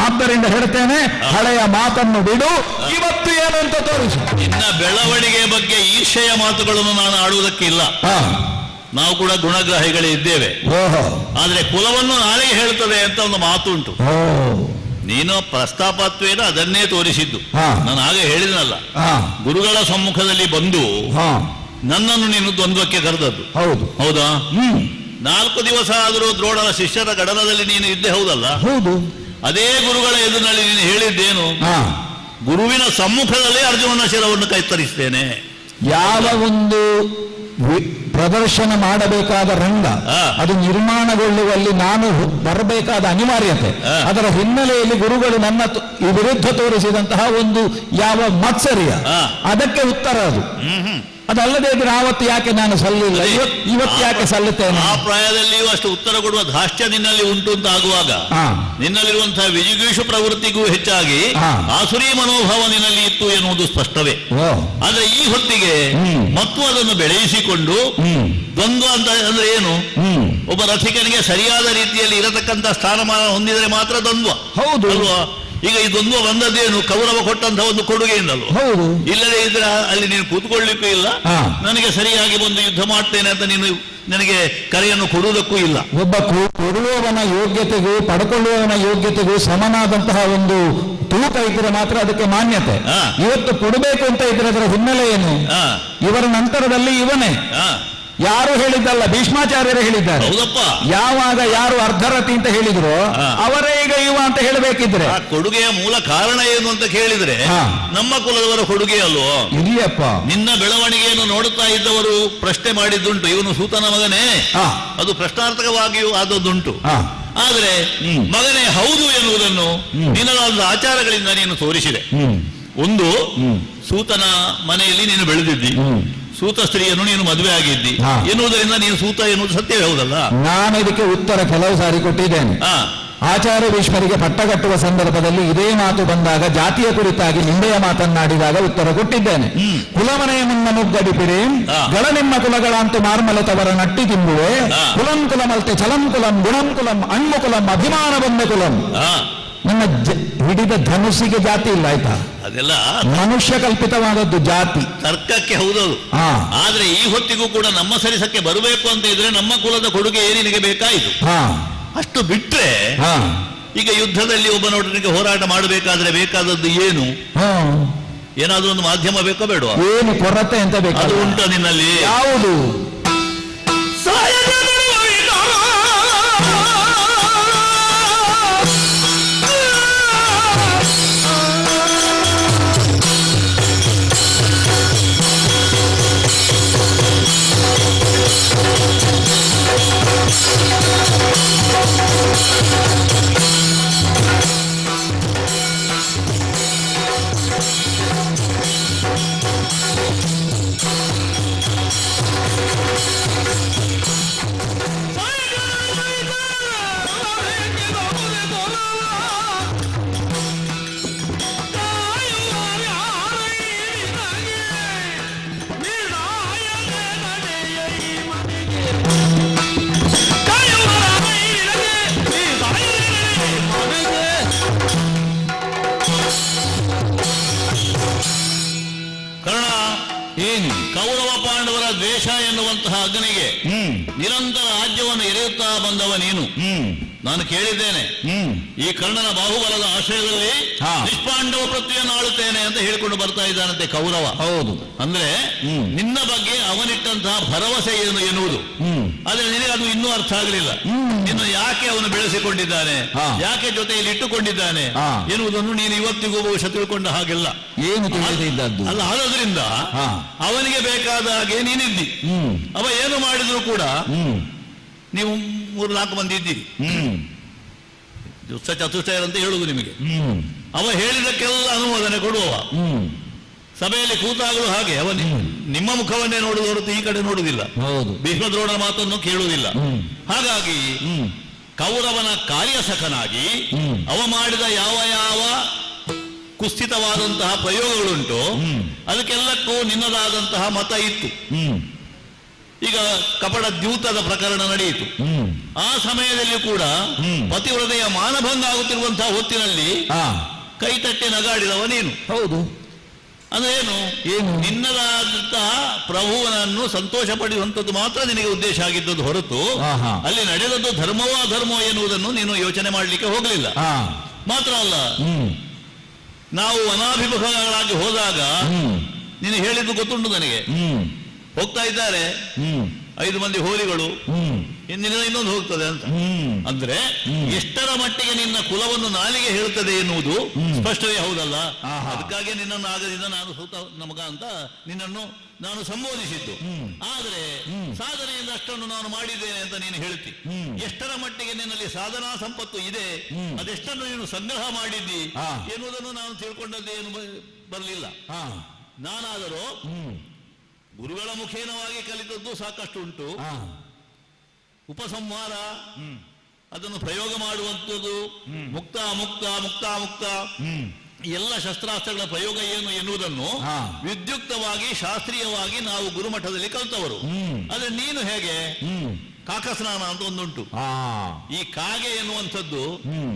ಆದ್ದರಿಂದ ಹೇಳ್ತೇನೆ, ಹಳೆಯ ಮಾತನ್ನು ಬಿಡು, ಇವತ್ತು ಏನು ಅಂತ ತೋರಿಸು. ಇನ್ನ ಬೆಳವಣಿಗೆ ಬಗ್ಗೆ ಈರ್ಷೆಯ ಮಾತುಗಳನ್ನು ನಾನು ಆಡುವುದಕ್ಕಿಲ್ಲ. ನಾವು ಕೂಡ ಗುಣಗ್ರಾಹಿಗಳೇ ಇದ್ದೇವೆ. ಆದ್ರೆ ಕುಲವನ್ನು ನಾಳೆಗೆ ಹೇಳ್ತದೆ ಅಂತ ಒಂದು ಮಾತು ಉಂಟು. ನೀನು ಪ್ರಸ್ತಾಪತ್ವೇನ ಅದನ್ನೇ ತೋರಿಸಿದ್ದು. ನಾನು ಹಾಗೆ ಹೇಳಿದ್ನಲ್ಲ, ಗುರುಗಳ ಸಮ್ಮುಖದಲ್ಲಿ ಬಂದು ನನ್ನನ್ನು ನೀನು ದ್ವಂದ್ವಕ್ಕೆ ಕರೆದದ್ದು. ಹೌದಾ? 4 ದಿವಸ ಆದರೂ ದ್ರೋಣರ ಶಿಷ್ಯರ ಗಡಲದಲ್ಲಿ ನೀನು ಇದ್ದೆ, ಹೌದಲ್ಲ? ಹೌದು. ಅದೇ ಗುರುಗಳ ಎದುರಿನಲ್ಲಿ ನೀನು ಹೇಳಿದ್ದೇನು? ಗುರುವಿನ ಸಮ್ಮುಖದಲ್ಲೇ ಅರ್ಜುನನ ಶಿರವನ್ನು ಕತ್ತರಿಸ್ತೇನೆ. ಯಾವ ಒಂದು ಪ್ರದರ್ಶನ ಮಾಡಬೇಕಾದ ರಂಗ ಅದು ನಿರ್ಮಾಣಗೊಳ್ಳುವಲ್ಲಿ ನಾನು ಬರಬೇಕಾದ ಅನಿವಾರ್ಯತೆ, ಅದರ ಹಿನ್ನೆಲೆಯಲ್ಲಿ ಗುರುಗಳು ನನ್ನ ವಿರುದ್ಧ ತೋರಿಸಿದಂತಹ ಒಂದು ಯಾವ ಮತ್ಸರ್ಯ, ಅದಕ್ಕೆ ಉತ್ತರ ಅದು. ಅದಲ್ಲದೆ ಇದ್ರೆ ಆವತ್ತು ಯಾಕೆ ನಾನು ಸಲ್ಲಿಲ್ಲ, ಇವತ್ತು ಯಾಕೆ ಸಲ್ಲುತ್ತೇನೆ? ಆ ಪ್ರಾಯದಲ್ಲಿಯೂ ಅಷ್ಟು ಉತ್ತರ ಕೊಡುವ ಧಾಷ್ಟ್ಯ ನಿನ್ನಲ್ಲಿ ಉಂಟು ಅಂತ ಆಗುವಾಗ ನಿನ್ನಲ್ಲಿರುವಂತಹ ವಿಜಿಗೀಷು ಪ್ರವೃತ್ತಿಗೂ ಹೆಚ್ಚಾಗಿ ಆಸುರಿ ಮನೋಭಾವ ನಿನ್ನಲ್ಲಿ ಇತ್ತು ಎನ್ನುವುದು ಸ್ಪಷ್ಟವೇ. ಆದ್ರೆ ಈ ಹೊತ್ತಿಗೆ ಮತ್ತು ಅದನ್ನು ಬೆಳೆಯಿಸಿಕೊಂಡು ದ್ವಂದ್ವ ಅಂತ ಅಂದ್ರೆ ಏನು? ಒಬ್ಬ ರಥಿಕನಿಗೆ ಸರಿಯಾದ ರೀತಿಯಲ್ಲಿ ಇರತಕ್ಕಂತ ಸ್ಥಾನಮಾನ ಹೊಂದಿದರೆ ಮಾತ್ರ ದ್ವಂದ್ವ. ಹೌದು ಅಲ್ವಾ? ಈಗ ಈ ದ್ವಂದ್ವ ಬಂದದ್ದೇನು? ಕೌರವ ಕೊಟ್ಟಂತಹ ಒಂದು ಕೊಡುಗೆಯಿಂದಲ್ವ? ಹೌದು. ಇಲ್ಲದೆ ಇದ್ರೆ ಅಲ್ಲಿ ನೀನು ಕೂತ್ಕೊಳ್ಳಿಕ್ಕೂ ಇಲ್ಲ, ನನಗೆ ಸರಿಯಾಗಿ ಬಂದು ಯುದ್ಧ ಮಾಡ್ತೇನೆ ಅಂತ ನೀನು ನನಗೆ ಕರೆಯನ್ನು ಕೊಡುವುದಕ್ಕೂ ಇಲ್ಲ. ಒಬ್ಬ ಕೊಡುವವನ ಯೋಗ್ಯತೆಗೂ ಪಡ್ಕೊಳ್ಳುವವನ ಯೋಗ್ಯತೆಗೂ ಸಮನಾದಂತಹ ಒಂದು ತೂಕ ಇದ್ರೆ ಮಾತ್ರ ಅದಕ್ಕೆ ಮಾನ್ಯತೆ. ಇವತ್ತು ಕೊಡಬೇಕು ಅಂತ ಇದ್ರೆ ಅದರ ಹಿನ್ನೆಲೆ ಏನು? ಇವರ ನಂತರದಲ್ಲಿ ಇವನೇ. ಯಾರು ಹೇಳಿದ್ದಲ್ಲ, ಭೀಷ್ಮಾಚಾರ್ಯರು ಹೇಳಿದ್ದಾರೆ. ಯಾವಾಗ ಯಾರು ಅರ್ಧರತಿ ಅಂತ ಹೇಳಿದ್ರು ಅವರೇ ಈಗ ಇವ ಅಂತ ಹೇಳಬೇಕಿದ್ರೆ ಕೊಡುಗೆಯ ಮೂಲ ಕಾರಣ ಏನು ಅಂತ ಕೇಳಿದ್ರೆ ನಮ್ಮ ಕುಲದವರ ಕೊಡುಗೆ ಅಲ್ವೋ? ಇಲ್ಲಪ್ಪ. ನಿನ್ನ ಬೆಳವಣಿಗೆಯನ್ನು ನೋಡುತ್ತಾ ಇದ್ದವರು ಪ್ರಶ್ನೆ ಮಾಡಿದ್ದುಂಟು, ಇವನು ಸೂತನ ಮಗನೇ, ಅದು ಪ್ರಶ್ನಾರ್ಥಕವಾಗಿಯೂ ಆದದ್ದುಂಟು. ಆದ್ರೆ ಮಗನೇ ಹೌದು ಎನ್ನುವುದನ್ನು ನಿನ್ನದಾದ ಆಚಾರಗಳಿಂದ ನೀನು ತೋರಿಸಿದೆ. ಒಂದು, ಸೂತನ ಮನೆಯಲ್ಲಿ ನೀನು ಬೆಳೆದಿದ್ದಿ, ಸೂತ ಸ್ತ್ರೀಯನ್ನು ನೀನು ಮದುವೆ ಆಗಿದ್ದಿ ಎನ್ನುವುದರಿಂದ ನೀನು ಸೂತ ಎನ್ನುವುದು ಸತ್ಯವೇ, ಹೌದಲ್ಲ? ನಾನು ಇದಕ್ಕೆ ಉತ್ತರ ಕೆಲವು ಸಾರಿ ಕೊಟ್ಟಿದ್ದೇನೆ. ಆಚಾರ್ಯ ಭೀಷ್ಮರಿಗೆ ಪಟ್ಟ ಕಟ್ಟುವ ಸಂದರ್ಭದಲ್ಲಿ ಇದೇ ಮಾತು ಬಂದಾಗ ಜಾತಿಯ ಕುರಿತಾಗಿ ನಿಂದೆಯ ಮಾತನ್ನಾಡಿದಾಗ ಉತ್ತರ ಕೊಟ್ಟಿದ್ದೇನೆ. ಕುಲಮನೆಯ ಮುನ್ನ ನುಗ್ಗಡಿಪಿರಿ ಗಳ ನಿಮ್ಮ ಕುಲಗಳಂತೂ ಮಾರ್ಮಲತವರ ನಟ್ಟಿ ತಿಂಬುವೆ, ಕುಲಂ ಕುಲಮಲ್ತೆ ಚಲಂ ಕುಲಂ ಗುಣಂ ಕುಲಂ ಅಣ್ಮು ಕುಲಂ ಅಭಿಮಾನ ಬಂದ ಕುಲಂ. ನಿಮ್ಮ ಹಿಡಿದ ಧನುಸ್ಸಿಗೆ ಜಾತಿ ಇಲ್ಲ, ಆಯ್ತಾ? ಅದೆಲ್ಲ ಮನುಷ್ಯ ಕಲ್ಪಿತವಾದದ್ದು ಜಾತಿ, ತರ್ಕಕ್ಕೆ ಹೌದದು. ಆದ್ರೆ ಈ ಹೊತ್ತಿಗೂ ಕೂಡ ನಮ್ಮ ಸರಿಸಕ್ಕೆ ಬರಬೇಕು ಅಂತ ಇದ್ರೆ ನಮ್ಮ ಕುಲದ ಕೊಡುಗೆ ಏನಿಗೆ ಬೇಕಾಯಿತು. ಅಷ್ಟು ಬಿಟ್ರೆ ಈಗ ಯುದ್ಧದಲ್ಲಿ ಒಬ್ಬನೊಡನಿಗೆ ಹೋರಾಟ ಮಾಡಬೇಕಾದ್ರೆ ಬೇಕಾದದ್ದು ಏನು? ಏನಾದ್ರೂ ಒಂದು ಮಾಧ್ಯಮ ಬೇಕೋ ಬೇಡವಾ? ಏನು ಕೊರತೆ ಅಂತ ಬೇಕು? ಅದು ಉಂಟು ನಿನ್ನಲ್ಲಿ? ಯಾವುದು? ದ್ವೇಷ ಎನ್ನುವಂತಹ ಅಗ್ನಿಗೆ ನಿರಂತರ ರಾಜ್ಯವನ್ನು ಎರೆಯುತ್ತಾ ಬಂದವ ನೀನು. ನಾನು ಕೇಳಿದ್ದೇನೆ, ಈ ಕರ್ಣನ ಬಾಹುಬಲದ ಆಶ್ರಯದಲ್ಲಿ ನಿಷ್ಪಾಂಡವ ಪೃಥ್ವಿಯನ್ನು ಆಳುತ್ತೇನೆ ಅಂತ ಹೇಳಿಕೊಂಡು ಬರ್ತಾ ಇದ್ದಾನಂತೆ ಕೌರವ. ಹೌದು, ಅಂದ್ರೆ ನಿನ್ನ ಬಗ್ಗೆ ಅವನಿಟ್ಟಂತಹ ಭರವಸೆ ಏನು ಎನ್ನುವುದು. ಆದ್ರೆ ನಿನಗೆ ಅದು ಇನ್ನೂ ಅರ್ಥ ಆಗಲಿಲ್ಲ. ಇನ್ನು ಯಾಕೆ ಅವನು ಬೆಳೆಸಿಕೊಂಡಿದ್ದಾನೆ, ಯಾಕೆ ಜೊತೆಯಲ್ಲಿ ಇಟ್ಟುಕೊಂಡಿದ್ದಾನೆ ಎನ್ನುವುದನ್ನು ನೀನು ಇವತ್ತಿಗೂ ಬಹುಶಃ ತಿಳ್ಕೊಂಡ ಹಾಗಿಲ್ಲ. ಏನು ತಿಳಿದಿದ್ದದ್ದು ಅಲ್ಲ, ಆದ್ರಿಂದ ಅವನಿಗೆ ಬೇಕಾದ ಹಾಗೆ ನೀನಿದ್ದಿ. ಅವ ಏನು ಮಾಡಿದ್ರು ಕೂಡ ನೀವು 3-4 ಮಂದಿ ಇದ್ದೀರಿ, ದುಷ್ಟ ಚತುಷ್ಟಯರಂತ ಹೇಳುವುದು ನಿಮಗೆ. ಅವ ಹೇಳಿದಕ್ಕೆಲ್ಲ ಅನುಮೋದನೆ ಕೊಡುವವ. ಸಭೆಯಲ್ಲಿ ಕೂತಾಗಲೂ ಹಾಗೆ ಅವ ನಿಮ್ಮ ಮುಖವನ್ನೇ ನೋಡುವುದು ಹೊರತು ಈ ಕಡೆ ನೋಡುವುದಿಲ್ಲ. ಭೀಷ್ಮದ್ರೋಣರ ಮಾತನ್ನು ಕೇಳುವುದಿಲ್ಲ. ಹಾಗಾಗಿ ಕೌರವನ ಕಾರ್ಯಸಖನಾಗಿ ಅವ ಮಾಡಿದ ಯಾವ ಯಾವ ಕುಸ್ಥಿತವಾದಂತಹ ಪ್ರಯೋಗಗಳುಂಟು ಅದಕ್ಕೆಲ್ಲಕ್ಕೂ ನಿನ್ನದಾದಂತಹ ಮತ ಇತ್ತು. ಈಗ ಕಪಟ ದ್ಯೂತದ ಪ್ರಕರಣ ನಡೆಯಿತು. ಆ ಸಮಯದಲ್ಲಿ ಕೂಡ ಪತಿವ್ರತೆಯ ಮಾನಭಂಗ ಆಗುತ್ತಿರುವಂತಹ ಹೊತ್ತಿನಲ್ಲಿ ಕೈತಟ್ಟಿ ನಗಾಡಿದವ ನೀನು. ಹೌದು, ಅಂದ್ರೆ ಏನು ನಿನ್ನದಾದಂತಹ ಪ್ರಭುವನನ್ನು ಸಂತೋಷ ಪಡೆಯುವಂಥದ್ದು ಮಾತ್ರ ನಿನಗೆ ಉದ್ದೇಶ ಆಗಿದ್ದದ್ದು ಹೊರತು ಅಲ್ಲಿ ನಡೆದದ್ದು ಧರ್ಮವೋ ಅಧರ್ಮವೋ ಎನ್ನುವುದನ್ನು ನೀನು ಯೋಚನೆ ಮಾಡಲಿಕ್ಕೆ ಹೋಗಲಿಲ್ಲ. ಮಾತ್ರ ಅಲ್ಲ, ನಾವು ಅನಾಭಿಮುಖಗಳಾಗಿ ಹೋದಾಗ ನೀನು ಹೇಳಿದ್ದು ಗೊತ್ತುಂಟು ನನಗೆ. ಹೋಗ್ತಾ ಇದ್ದಾರೆ 5 ಮಂದಿ ಹೋಲಿಗಳು, ಇಂದಿನ ಇನ್ನೊಂದು ಹೋಗ್ತದೆ ಅಂತ. ಅಂದ್ರೆ ಎಷ್ಟರ ಮಟ್ಟಿಗೆ ನಿನ್ನ ಕುಲವನ್ನು ನಾಲಿಗೆ ಹೇಳುತ್ತದೆ ಎನ್ನುವುದು ಸ್ಪಷ್ಟವೇ ಹೌದಲ್ಲ. ಅದಕ್ಕಾಗಿ ನಿನ್ನನ್ನು ಆಗದಿಂದ ನಾನು ಸೂತ ನಮಗ ಅಂತ ನಿನ್ನನ್ನು ನಾನು ಸಂಬೋಧಿಸಿದ್ದು. ಆದ್ರೆ ಸಾಧನೆಯಿಂದ ಅಷ್ಟನ್ನು ನಾನು ಮಾಡಿದ್ದೇನೆ ಅಂತ ನೀನು ಹೇಳ್ತಿ. ಎಷ್ಟರ ಮಟ್ಟಿಗೆ ನಿನ್ನಲ್ಲಿ ಸಾಧನಾ ಸಂಪತ್ತು ಇದೆ, ಅದೆಷ್ಟನ್ನು ನೀನು ಸಂಗ್ರಹ ಮಾಡಿದ್ದಿ ಎನ್ನುವುದನ್ನು ನಾನು ತಿಳ್ಕೊಂಡದ್ದು ಏನು ಬರಲಿಲ್ಲ. ನಾನಾದರೂ ಗುರುಗಳ ಮುಖೇನವಾಗಿ ಕಲಿತದ್ದು ಸಾಕಷ್ಟು ಉಂಟು. ಉಪಸಂಹಾರ ಅದನ್ನು ಪ್ರಯೋಗ ಮಾಡುವಂಥದ್ದು, ಮುಕ್ತ ಮುಕ್ತ ಮುಕ್ತ ಮುಕ್ತ ಎಲ್ಲ ಶಸ್ತ್ರಾಸ್ತ್ರಗಳ ಪ್ರಯೋಗ ಏನು ಎನ್ನುವುದನ್ನು ವಿದ್ಯುಕ್ತವಾಗಿ ಶಾಸ್ತ್ರೀಯವಾಗಿ ನಾವು ಗುರುಮಠದಲ್ಲಿ ಕಲಿತವರು. ಆದ್ರೆ ನೀನು ಹೇಗೆ ಕಾಕಸ್ನಾನ ಅಂತ ಒಂದುಂಟು. ಈ ಕಾಗೆ ಎನ್ನುವಂಥದ್ದು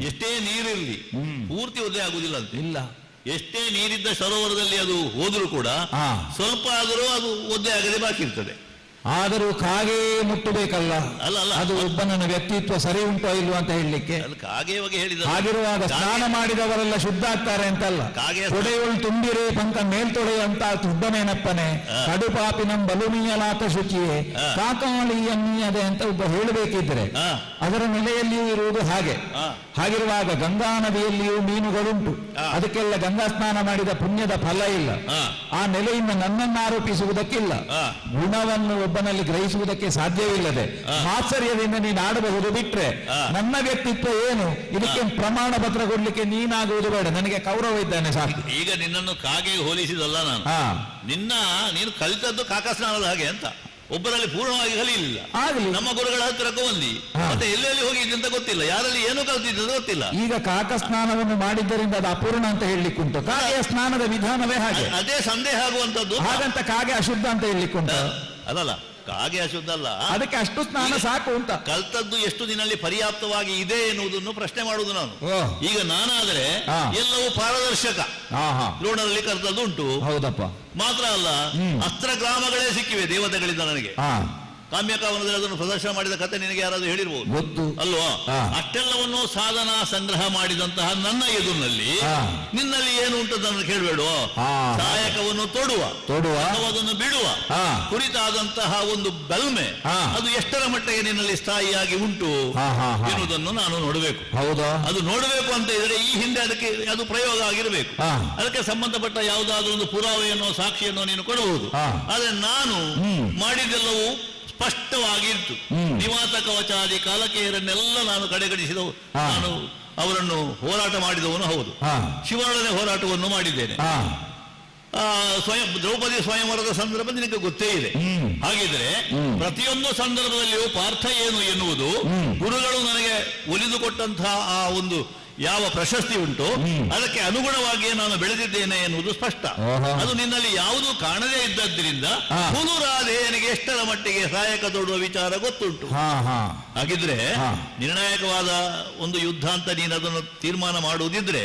ಎಷ್ಟೇ ನೀರಿರಲಿ ಪೂರ್ತಿ ಒದ್ದೆ ಆಗುದಿಲ್ಲ ಅಂತ. ಇಲ್ಲ, ಎಷ್ಟೇ ನೀರಿದ್ದ ಸರೋವರದಲ್ಲಿ ಅದು ಹೋದರೂ ಕೂಡ ಸ್ವಲ್ಪ ಆದರೂ ಅದು ಒದ್ದೆ ಆಗದೆ ಬಾಕಿ ಇರ್ತದೆ. ಆದರೂ ಕಾಗೆ ಮುಟ್ಟಬೇಕಲ್ಲ. ಅಲ್ಲ, ಅದು ಒಬ್ಬನ ವ್ಯಕ್ತಿತ್ವ ಸರಿ ಉಂಟು ಇಲ್ವಾ ಅಂತ ಹೇಳಲಿಕ್ಕೆ. ಹಾಗಿರುವಾಗ ಸ್ನಾನ ಮಾಡಿದವರೆಲ್ಲ ಶುದ್ಧ ಆಗ್ತಾರೆ ಅಂತಲ್ಲ. ತೊಡೆಯುಳು ತುಂಬಿರೇ ಪಂಕ ಮೇಲ್ತೊಡೆಯಂತ ಶುದ್ಧನೇನಪ್ಪನೆ ಕಡುಪಾಪಿನಂ ಬಲುಮೀಯಲಾತ ಶುಚಿಯೇ ಕಾಕಾಳಿಯನ್ನೀಯದೆ ಅಂತ ಒಬ್ಬ ಹೇಳಬೇಕಿದ್ರೆ ಅದರ ನೆಲೆಯಲ್ಲಿಯೂ ಇರುವುದು ಹಾಗೆ. ಹಾಗಿರುವಾಗ ಗಂಗಾ ನದಿಯಲ್ಲಿಯೂ ಮೀನುಗಳುಂಟು. ಅದಕ್ಕೆಲ್ಲ ಗಂಗಾ ಸ್ನಾನ ಮಾಡಿದ ಪುಣ್ಯದ ಫಲ ಇಲ್ಲ. ಆ ನೆಲೆಯಿಂದ ನನ್ನನ್ನು ಆರೋಪಿಸುವುದಕ್ಕಿಲ್ಲ. ಗುಣವನ್ನು ಒಬ್ಬನಲ್ಲಿ ಗ್ರಹಿಸುವುದಕ್ಕೆ ಸಾಧ್ಯವಿಲ್ಲದೆ ಮಾತ್ಸರ್ಯದಿಂದ ನೀನು ಆಡಬಹುದು. ಬಿಟ್ರೆ ನನ್ನ ವ್ಯಕ್ತಿತ್ವ ಏನು, ಇದಕ್ಕೆ ಪ್ರಮಾಣ ಪತ್ರ ಕೊಡ್ಲಿಕ್ಕೆ ನೀನಾಗುವುದು ಬೇಡ. ನನಗೆ ಕೌರವ ಇದ್ದಾನೆ ಸಾಕು. ಈಗ ನಿನ್ನನ್ನು ಕಾಗೆ ಹೋಲಿಸಿದಲ್ಲ ನಾನು. ನೀನು ಕಲಿತದ್ದು ಕಾಕಸ್ನಾನದ ಹಾಗೆ ಅಂತ ಒಬ್ಬರಲ್ಲಿ ಪೂರ್ಣವಾಗಿ ಕಲಿಯಲಿಲ್ಲ. ನಮ್ಮ ಗುರುಗಳ ಹತ್ತಿರಕ್ಕೂ ಬಂದಿ ಮತ್ತೆ ಎಲ್ಲೆಲ್ಲಿ ಹೋಗಿದ್ದೆ ಅಂತ ಗೊತ್ತಿಲ್ಲ, ಯಾರಲ್ಲಿ ಏನು ಕಲಿತಿದ್ದು ಗೊತ್ತಿಲ್ಲ. ಈಗ ಕಾಕ ಸ್ನಾನವನ್ನು ಮಾಡಿದ್ದರಿಂದ ಅದು ಅಪೂರ್ಣ ಅಂತ ಹೇಳಲಿಕ್ಕುಂಟು. ಕಾಗೆಯ ಸ್ನಾನದ ವಿಧಾನವೇ ಹಾಗೆ. ಅದೇ ಸಂದೇಹ ಆಗುವಂತದ್ದು. ಹಾಗಂತ ಕಾಗೆ ಅಶುದ್ಧ ಅಂತ ಹೇಳಲಿಕ್ಕುಂಟು. ಅಲ್ಲಲ್ಲ, ಕಾಗೆ ಅಶುದ್ಧ ಅಲ್ಲ, ಅದಕ್ಕೆ ಅಷ್ಟು ಸ್ನಾನ ಸಾಕು ಅಂತ. ಕಲ್ತದ್ದು ಎಷ್ಟು ದಿನಲ್ಲಿ ಪರ್ಯಾಪ್ತವಾಗಿ ಇದೆ ಎನ್ನುವುದನ್ನು ಪ್ರಶ್ನೆ ಮಾಡುವುದು ನಾನು. ಈಗ ನಾನಾದ್ರೆ ಎಲ್ಲವೂ ಪಾರದರ್ಶಕ. ಲೋಣದಲ್ಲಿ ಕಲ್ತದ್ದು ಉಂಟು. ಹೌದಪ್ಪ. ಮಾತ್ರ ಅಲ್ಲ, ಅಸ್ತ್ರ ಗ್ರಾಮಗಳೇ ಸಿಕ್ಕಿವೆ ದೇವತೆಗಳಿಂದ ನನಗೆ. ಕಾಮ್ಯಕಾವನದಲ್ಲಿ ಅದನ್ನು ಪ್ರದರ್ಶನ ಮಾಡಿದ ಕತೆ ನಿನಗೆ ಯಾರಾದ್ರೂ ಹೇಳಿರ್ಬೋದು, ಗೊತ್ತು ಅಲ್ವಾ? ಅಷ್ಟೆಲ್ಲವನ್ನು ಸಾಧನಾ ಸಂಗ್ರಹ ಮಾಡಿದಂತಹ ನನ್ನ ಎದುರಿನಲ್ಲಿ ನಿನ್ನಲ್ಲಿ ಏನು ಉಂಟು ಅದನ್ನು ಕೇಳಬೇಡ. ಸಹಾಯಕವನ್ನು ತೊಡುವ ಅಥವಾ ಅದನ್ನು ಬಿಡುವ ಕುರಿತಾದಂತಹ ಒಂದು ಬಲ್ಮೆ ಅದು ಎಷ್ಟರ ಮಟ್ಟಿಗೆ ನಿನ್ನಲ್ಲಿ ಸ್ಥಾಯಿಯಾಗಿ ಉಂಟು ಎನ್ನುವುದನ್ನು ನಾನು ನೋಡಬೇಕು. ಹೌದಾ? ಅದು ನೋಡಬೇಕು ಅಂತ ಇದ್ರೆ ಈ ಹಿಂದೆ ಅದಕ್ಕೆ ಅದು ಪ್ರಯೋಗ ಆಗಿರಬೇಕು. ಅದಕ್ಕೆ ಸಂಬಂಧಪಟ್ಟ ಯಾವುದಾದ್ರೂ ಒಂದು ಪುರಾವೆಯನ್ನು ಸಾಕ್ಷಿಯನ್ನು ನೀನು ಕೊಡಬಹುದು. ಆದ್ರೆ ನಾನು ಮಾಡಿದ್ದೆಲ್ಲವೂ ಸ್ಪಷ್ಟವಾಗಿತ್ತು. ನಿವಾತ ಕವಚಾದಿ ಕಾಲಕೇಯರನ್ನೆಲ್ಲ ನಾನು ಕಡೆಗಣಿಸಿದವು. ನಾನು ಅವರನ್ನು ಹೋರಾಟ ಮಾಡಿದವನು ಹೌದು. ಶಿವನೊಡನೆ ಹೋರಾಟವನ್ನು ಮಾಡಿದ್ದೇನೆ. ದ್ರೌಪದಿ ಸ್ವಯಂವರದ ಸಂದರ್ಭ ನಿನಗೆ ಗೊತ್ತೇ ಇದೆ. ಹಾಗಿದ್ರೆ ಪ್ರತಿಯೊಂದು ಸಂದರ್ಭದಲ್ಲಿಯೂ ಪಾರ್ಥ ಏನು ಎನ್ನುವುದು ಗುರುಗಳು ನನಗೆ ಒಲಿದುಕೊಟ್ಟಂತಹ ಆ ಒಂದು ಯಾವ ಪ್ರಶಸ್ತಿ ಉಂಟು ಅದಕ್ಕೆ ಅನುಗುಣವಾಗಿಯೇ ನಾನು ಬೆಳೆದಿದ್ದೇನೆ ಎನ್ನುವುದು ಸ್ಪಷ್ಟ. ಅದು ನಿನ್ನಲ್ಲಿ ಯಾವುದೂ ಕಾಣದೇ ಇದ್ದದ್ರಿಂದ ಹುಲುರಾಧೇಯನಿಗೆ ಎಷ್ಟರ ಮಟ್ಟಿಗೆ ಸಹಾಯಕ ತೊಡುವ ವಿಚಾರ ಗೊತ್ತುಂಟು. ಹಾಗಿದ್ರೆ ನಿರ್ಣಾಯಕವಾದ ಒಂದು ಯುದ್ಧ ಅಂತ ನೀನು ಅದನ್ನು ತೀರ್ಮಾನ ಮಾಡುವುದಿದ್ರೆ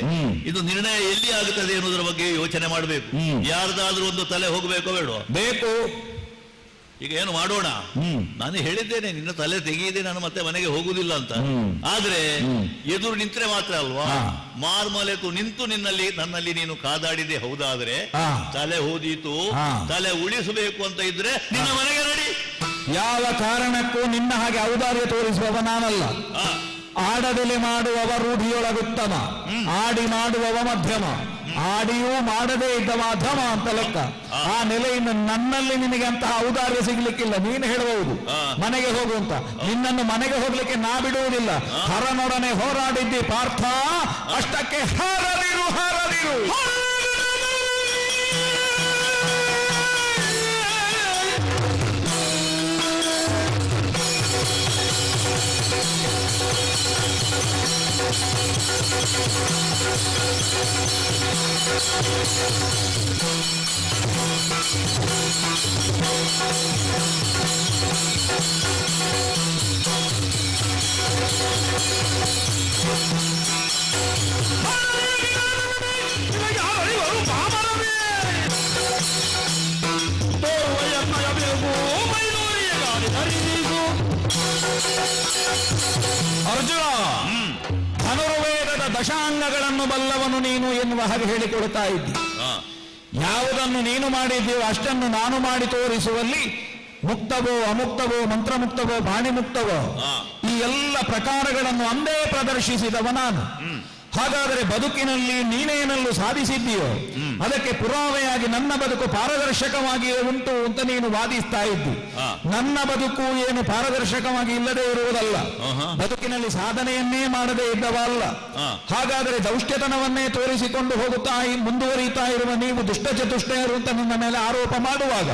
ಇದು ನಿರ್ಣಯ ಎಲ್ಲಿ ಆಗುತ್ತದೆ ಎನ್ನುವುದರ ಬಗ್ಗೆ ಯೋಚನೆ ಮಾಡಬೇಕು. ಯಾರ್ದಾದ್ರೂ ಒಂದು ತಲೆ ಹೋಗಬೇಕೋ ಬೇಡ? ಬೇಕು. ಈಗ ಏನು ಮಾಡೋಣ? ನಾನು ಹೇಳಿದ್ದೇನೆ ನಿನ್ನ ತಲೆ ತೆಗೆಯದೆ ನಾನು ಮತ್ತೆ ಮನೆಗೆ ಹೋಗುದಿಲ್ಲ ಅಂತ. ಆದ್ರೆ ಎದುರು ನಿಂತರೆ ಮಾತ್ರ ಅಲ್ವಾ, ಮಾರ್ಮಲೆತು ನಿಂತು ನನ್ನಲ್ಲಿ ನೀನು ಕಾದಾಡಿದೆ ಹೌದಾದ್ರೆ ತಲೆ ಹೋದೀತು, ತಲೆ ಉಳಿಸಬೇಕು ಅಂತ ಇದ್ರೆ ನಿನ್ನ ಮನೆಗೆ ರೆಡಿ. ಯಾವ ಕಾರಣಕ್ಕೂ ನಿನ್ನ ಹಾಗೆ ಔದಾರ್ಯ ತೋರಿಸುವವ ನಾನಲ್ಲ. ಆಡದೆಲೆ ಮಾಡುವವ ರೂಢಿಯೊಳಗುತ್ತಮ, ಆಡಿ ಮಾಡುವವ ಮಧ್ಯಮ, ಆಡಿಯೂ ಮಾಡದೇ ಇದ್ದವ ಅಧಮ ಅಂತ ಲೆಕ್ಕ. ಆ ನೆಲೆಯಿಂದ ನನ್ನಲ್ಲಿ ನಿನಗೆ ಅಂತಹ ಔದಾರ್ಯ ಸಿಗ್ಲಿಕ್ಕಿಲ್ಲ. ನೀನು ಹೇಳಬಹುದು ಮನೆಗೆ ಹೋಗು ಅಂತ, ನಿನ್ನನ್ನು ಮನೆಗೆ ಹೋಗ್ಲಿಕ್ಕೆ ನಾ ಬಿಡುವುದಿಲ್ಲ. ಹರನೊಡನೆ ಹೋರಾಡಿದ್ದಿ ಪಾರ್ಥ, ಅಷ್ಟಕ್ಕೆ ಹಾರದಿರು ಹಾರದಿರು. ಅರ್ಜುನ, ಧನುರ್ವೇದದ ದಶಾಂಗಗಳನ್ನು ಬಲ್ಲವನು ನೀನು ಎನ್ನುವ ಹಾಗೆ ಹೇಳಿಕೊಡ್ತಾ ಇದ್ದಿ. ಯಾವುದನ್ನು ನೀನು ಮಾಡಿದ್ದೀವೋ ಅಷ್ಟನ್ನು ನಾನು ಮಾಡಿ ತೋರಿಸುವಲ್ಲಿ ಮುಕ್ತವೋ ಅಮುಕ್ತವೋ ಮಂತ್ರಮುಕ್ತವೋ ಬಾಣಿಮುಕ್ತವೋ ಈ ಎಲ್ಲ ಪ್ರಕಾರಗಳನ್ನು ಅಂದೇ ಪ್ರದರ್ಶಿಸಿದವ ನಾನು. ಹಾಗಾದರೆ ಬದುಕಿನಲ್ಲಿ ನೀನೇನಲ್ಲೂ ಸಾಧಿಸಿದ್ದೀಯೋ ಅದಕ್ಕೆ ಪುರಾವೆಯಾಗಿ ನನ್ನ ಬದುಕು ಪಾರದರ್ಶಕವಾಗಿಯೇ ಉಂಟು ಅಂತ ನೀನು ವಾದಿಸ್ತಾ ಇದ್ದು. ನನ್ನ ಬದುಕು ಏನು ಪಾರದರ್ಶಕವಾಗಿ ಇಲ್ಲದೆ ಇರುವುದಲ್ಲ, ಬದುಕಿನಲ್ಲಿ ಸಾಧನೆಯನ್ನೇ ಮಾಡದೇ ಇದ್ದವ ಅಲ್ಲ. ಹಾಗಾದರೆ ದೌಷ್ಟ್ಯತನವನ್ನೇ ತೋರಿಸಿಕೊಂಡು ಮುಂದುವರಿತಾ ಇರುವ ನೀವು ದುಷ್ಟಚತುಷ್ಟಯರು ಅಂತ ನನ್ನ ಮೇಲೆ ಆರೋಪ ಮಾಡುವಾಗ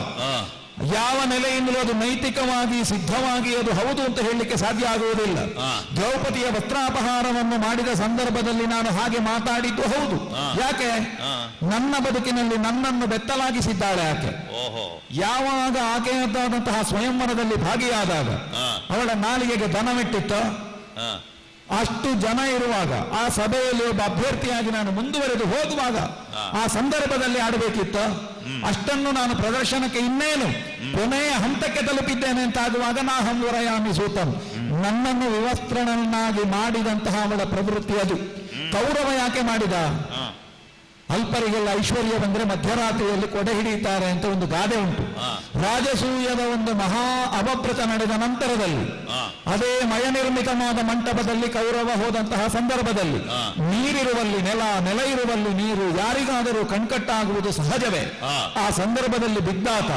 ಯಾವ ನೆಲೆಯಿಂದಲೂ ಅದು ನೈತಿಕವಾಗಿ ಸಿದ್ಧವಾಗಿ ಅದು ಹೌದು ಅಂತ ಹೇಳಲಿಕ್ಕೆ ಸಾಧ್ಯ ಆಗುವುದಿಲ್ಲ. ದ್ರೌಪದಿಯ ವಸ್ತ್ರಾಪಹಾರವನ್ನು ಮಾಡಿದ ಸಂದರ್ಭದಲ್ಲಿ ನಾನು ಹಾಗೆ ಮಾತಾಡಿದ್ದು ಹೌದು. ಯಾಕೆ? ನನ್ನ ಬದುಕಿನಲ್ಲಿ ನನ್ನನ್ನು ಬೆತ್ತಲಾಗಿಸಿದ್ದಾಳೆ ಆಕೆ. ಯಾವಾಗ ಆಕೆಯದ್ದಾದಂತಹ ಸ್ವಯಂವರದಲ್ಲಿ ಭಾಗಿಯಾದಾಗ ಅವಳ ನಾಲಿಗೆಗೆ ದನವಿಟ್ಟಿತ್ತ, ಅಷ್ಟು ಜನ ಇರುವಾಗ ಆ ಸಭೆಯಲ್ಲಿ ಒಬ್ಬ ಅಭ್ಯರ್ಥಿಯಾಗಿ ನಾನು ಮುಂದುವರೆದು ಹೋಗುವಾಗ ಆ ಸಂದರ್ಭದಲ್ಲಿ ಆಡಬೇಕಿತ್ತ. ಅಷ್ಟನ್ನು ನಾನು ಪ್ರದರ್ಶನಕ್ಕೆ ಇನ್ನೇನು ಕೊನೆಯ ಹಂತಕ್ಕೆ ತಲುಪಿದ್ದೇನೆ ಅಂತಾಗುವಾಗ ನಾ ಹಂವರಯಾಮಿ ಸೂತಂ, ನನ್ನನ್ನು ವಿವಸ್ತ್ರನನ್ನಾಗಿ ಮಾಡಿದಂತಹ ಅವಳ ಪ್ರವೃತ್ತಿ ಅದು. ಕೌರವ ಯಾಕೆ ಮಾಡಿದ? ಅಲ್ಪರಿಗೆಲ್ಲ ಐಶ್ವರ್ಯ ಬಂದ್ರೆ ಮಧ್ಯರಾತ್ರಿಯಲ್ಲಿ ಕೊಡೆ ಹಿಡಿಯುತ್ತಾರೆ ಅಂತ ಒಂದು ಗಾದೆ ಉಂಟು. ರಾಜಸೂಯದ ಒಂದು ಮಹಾ ಅಪಭೃತ ನಡೆದ ನಂತರದಲ್ಲಿ ಅದೇ ಮಯನಿರ್ಮಿತವಾದ ಮಂಟಪದಲ್ಲಿ ಕೌರವ ಹೋದಂತಹ ಸಂದರ್ಭದಲ್ಲಿ ನೀರಿರುವಲ್ಲಿ ನೆಲ, ನೆಲ ಇರುವಲ್ಲಿ ನೀರು, ಯಾರಿಗಾದರೂ ಕಣ್ಕಟ್ಟಾಗುವುದು ಸಹಜವೇ. ಆ ಸಂದರ್ಭದಲ್ಲಿ ಬಿದ್ದಾತ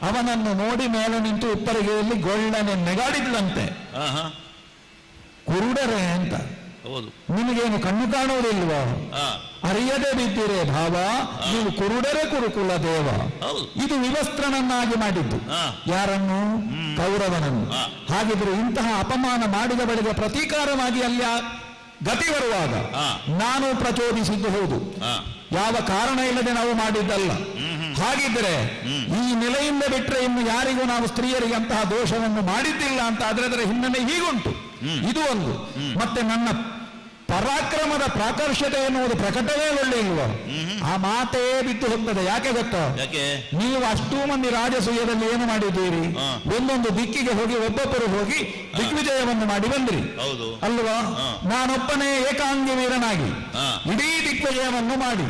ಅವನನ್ನು ನೋಡಿ ಮೇಲೆ ನಿಂತು ಉಪ್ಪರಿಗೆಯಲ್ಲಿ ಗೊಳ್ಳನೆ ನೆಗಾಡಿದ್ಲಂತೆ. ಕುರುಡರೆ ಅಂತ, ನಿಮಗೇನು ಕಣ್ಣು ಕಾಣುವುದಿಲ್ವೋ? ಅರಿಯದೆ ಬಿದ್ದಿರೇ ಭಾವ, ನೀವು ಕುರುಡರೆ ಕುರುಕುಲ ದೇವ. ಇದು ವಿವಸ್ತ್ರನನ್ನಾಗಿ ಮಾಡಿದ್ದು ಯಾರನ್ನು? ಕೌರವನನ್ನು. ಹಾಗಿದ್ರೆ ಇಂತಹ ಅಪಮಾನ ಮಾಡಿದ ಬಳಿಕ ಪ್ರತೀಕಾರವಾಗಿ ಅಲ್ಲಿ ಗತಿ ಬರುವಾಗ ನಾನು ಪ್ರಚೋದಿಸಿದ್ದು ಹೌದು, ಯಾವ ಕಾರಣ ಇಲ್ಲದೆ ನಾವು ಮಾಡಿದ್ದಲ್ಲ. ಹಾಗಿದ್ರೆ ಈ ನೆಲೆಯಿಂದ ಬಿಟ್ಟರೆ ಇನ್ನು ಯಾರಿಗೂ ನಾವು ಸ್ತ್ರೀಯರಿಗೆ ಅಂತಹ ದೋಷವನ್ನು ಮಾಡಿದ್ದಿಲ್ಲ ಅಂತ ಆದ್ರೆ ಅದರ ಹಿನ್ನೆಲೆ ಹೀಗುಂಟು. ಇದು ಒಂದು. ಮತ್ತೆ ನನ್ನ ಪರಾಕ್ರಮದ ಪ್ರಾಕರ್ಷತೆ ಎನ್ನುವುದು ಪ್ರಕಟವೇ ಒಳ್ಳೆಯಿಲ್ವ? ಆ ಮಾತೇ ಬಿದ್ದು ಹೋಗ್ತದೆ. ಯಾಕೆ ಗೊತ್ತಾ? ನೀವು ಅಷ್ಟೂ ಮಂದಿ ರಾಜಸೂಯದಲ್ಲಿ ಏನು ಮಾಡಿದ್ದೀರಿ? ಒಂದೊಂದು ದಿಕ್ಕಿಗೆ ಹೋಗಿ ಒಬ್ಬೊಬ್ಬರು ಹೋಗಿ ದಿಗ್ವಿಜಯವನ್ನು ಮಾಡಿ ಬಂದ್ರಿ ಅಲ್ವಾ? ನಾನೊಬ್ಬನೇ ಏಕಾಂಗಿ ವೀರನಾಗಿ ಇಡೀ ದಿಗ್ವಿಜಯವನ್ನು ಮಾಡಿ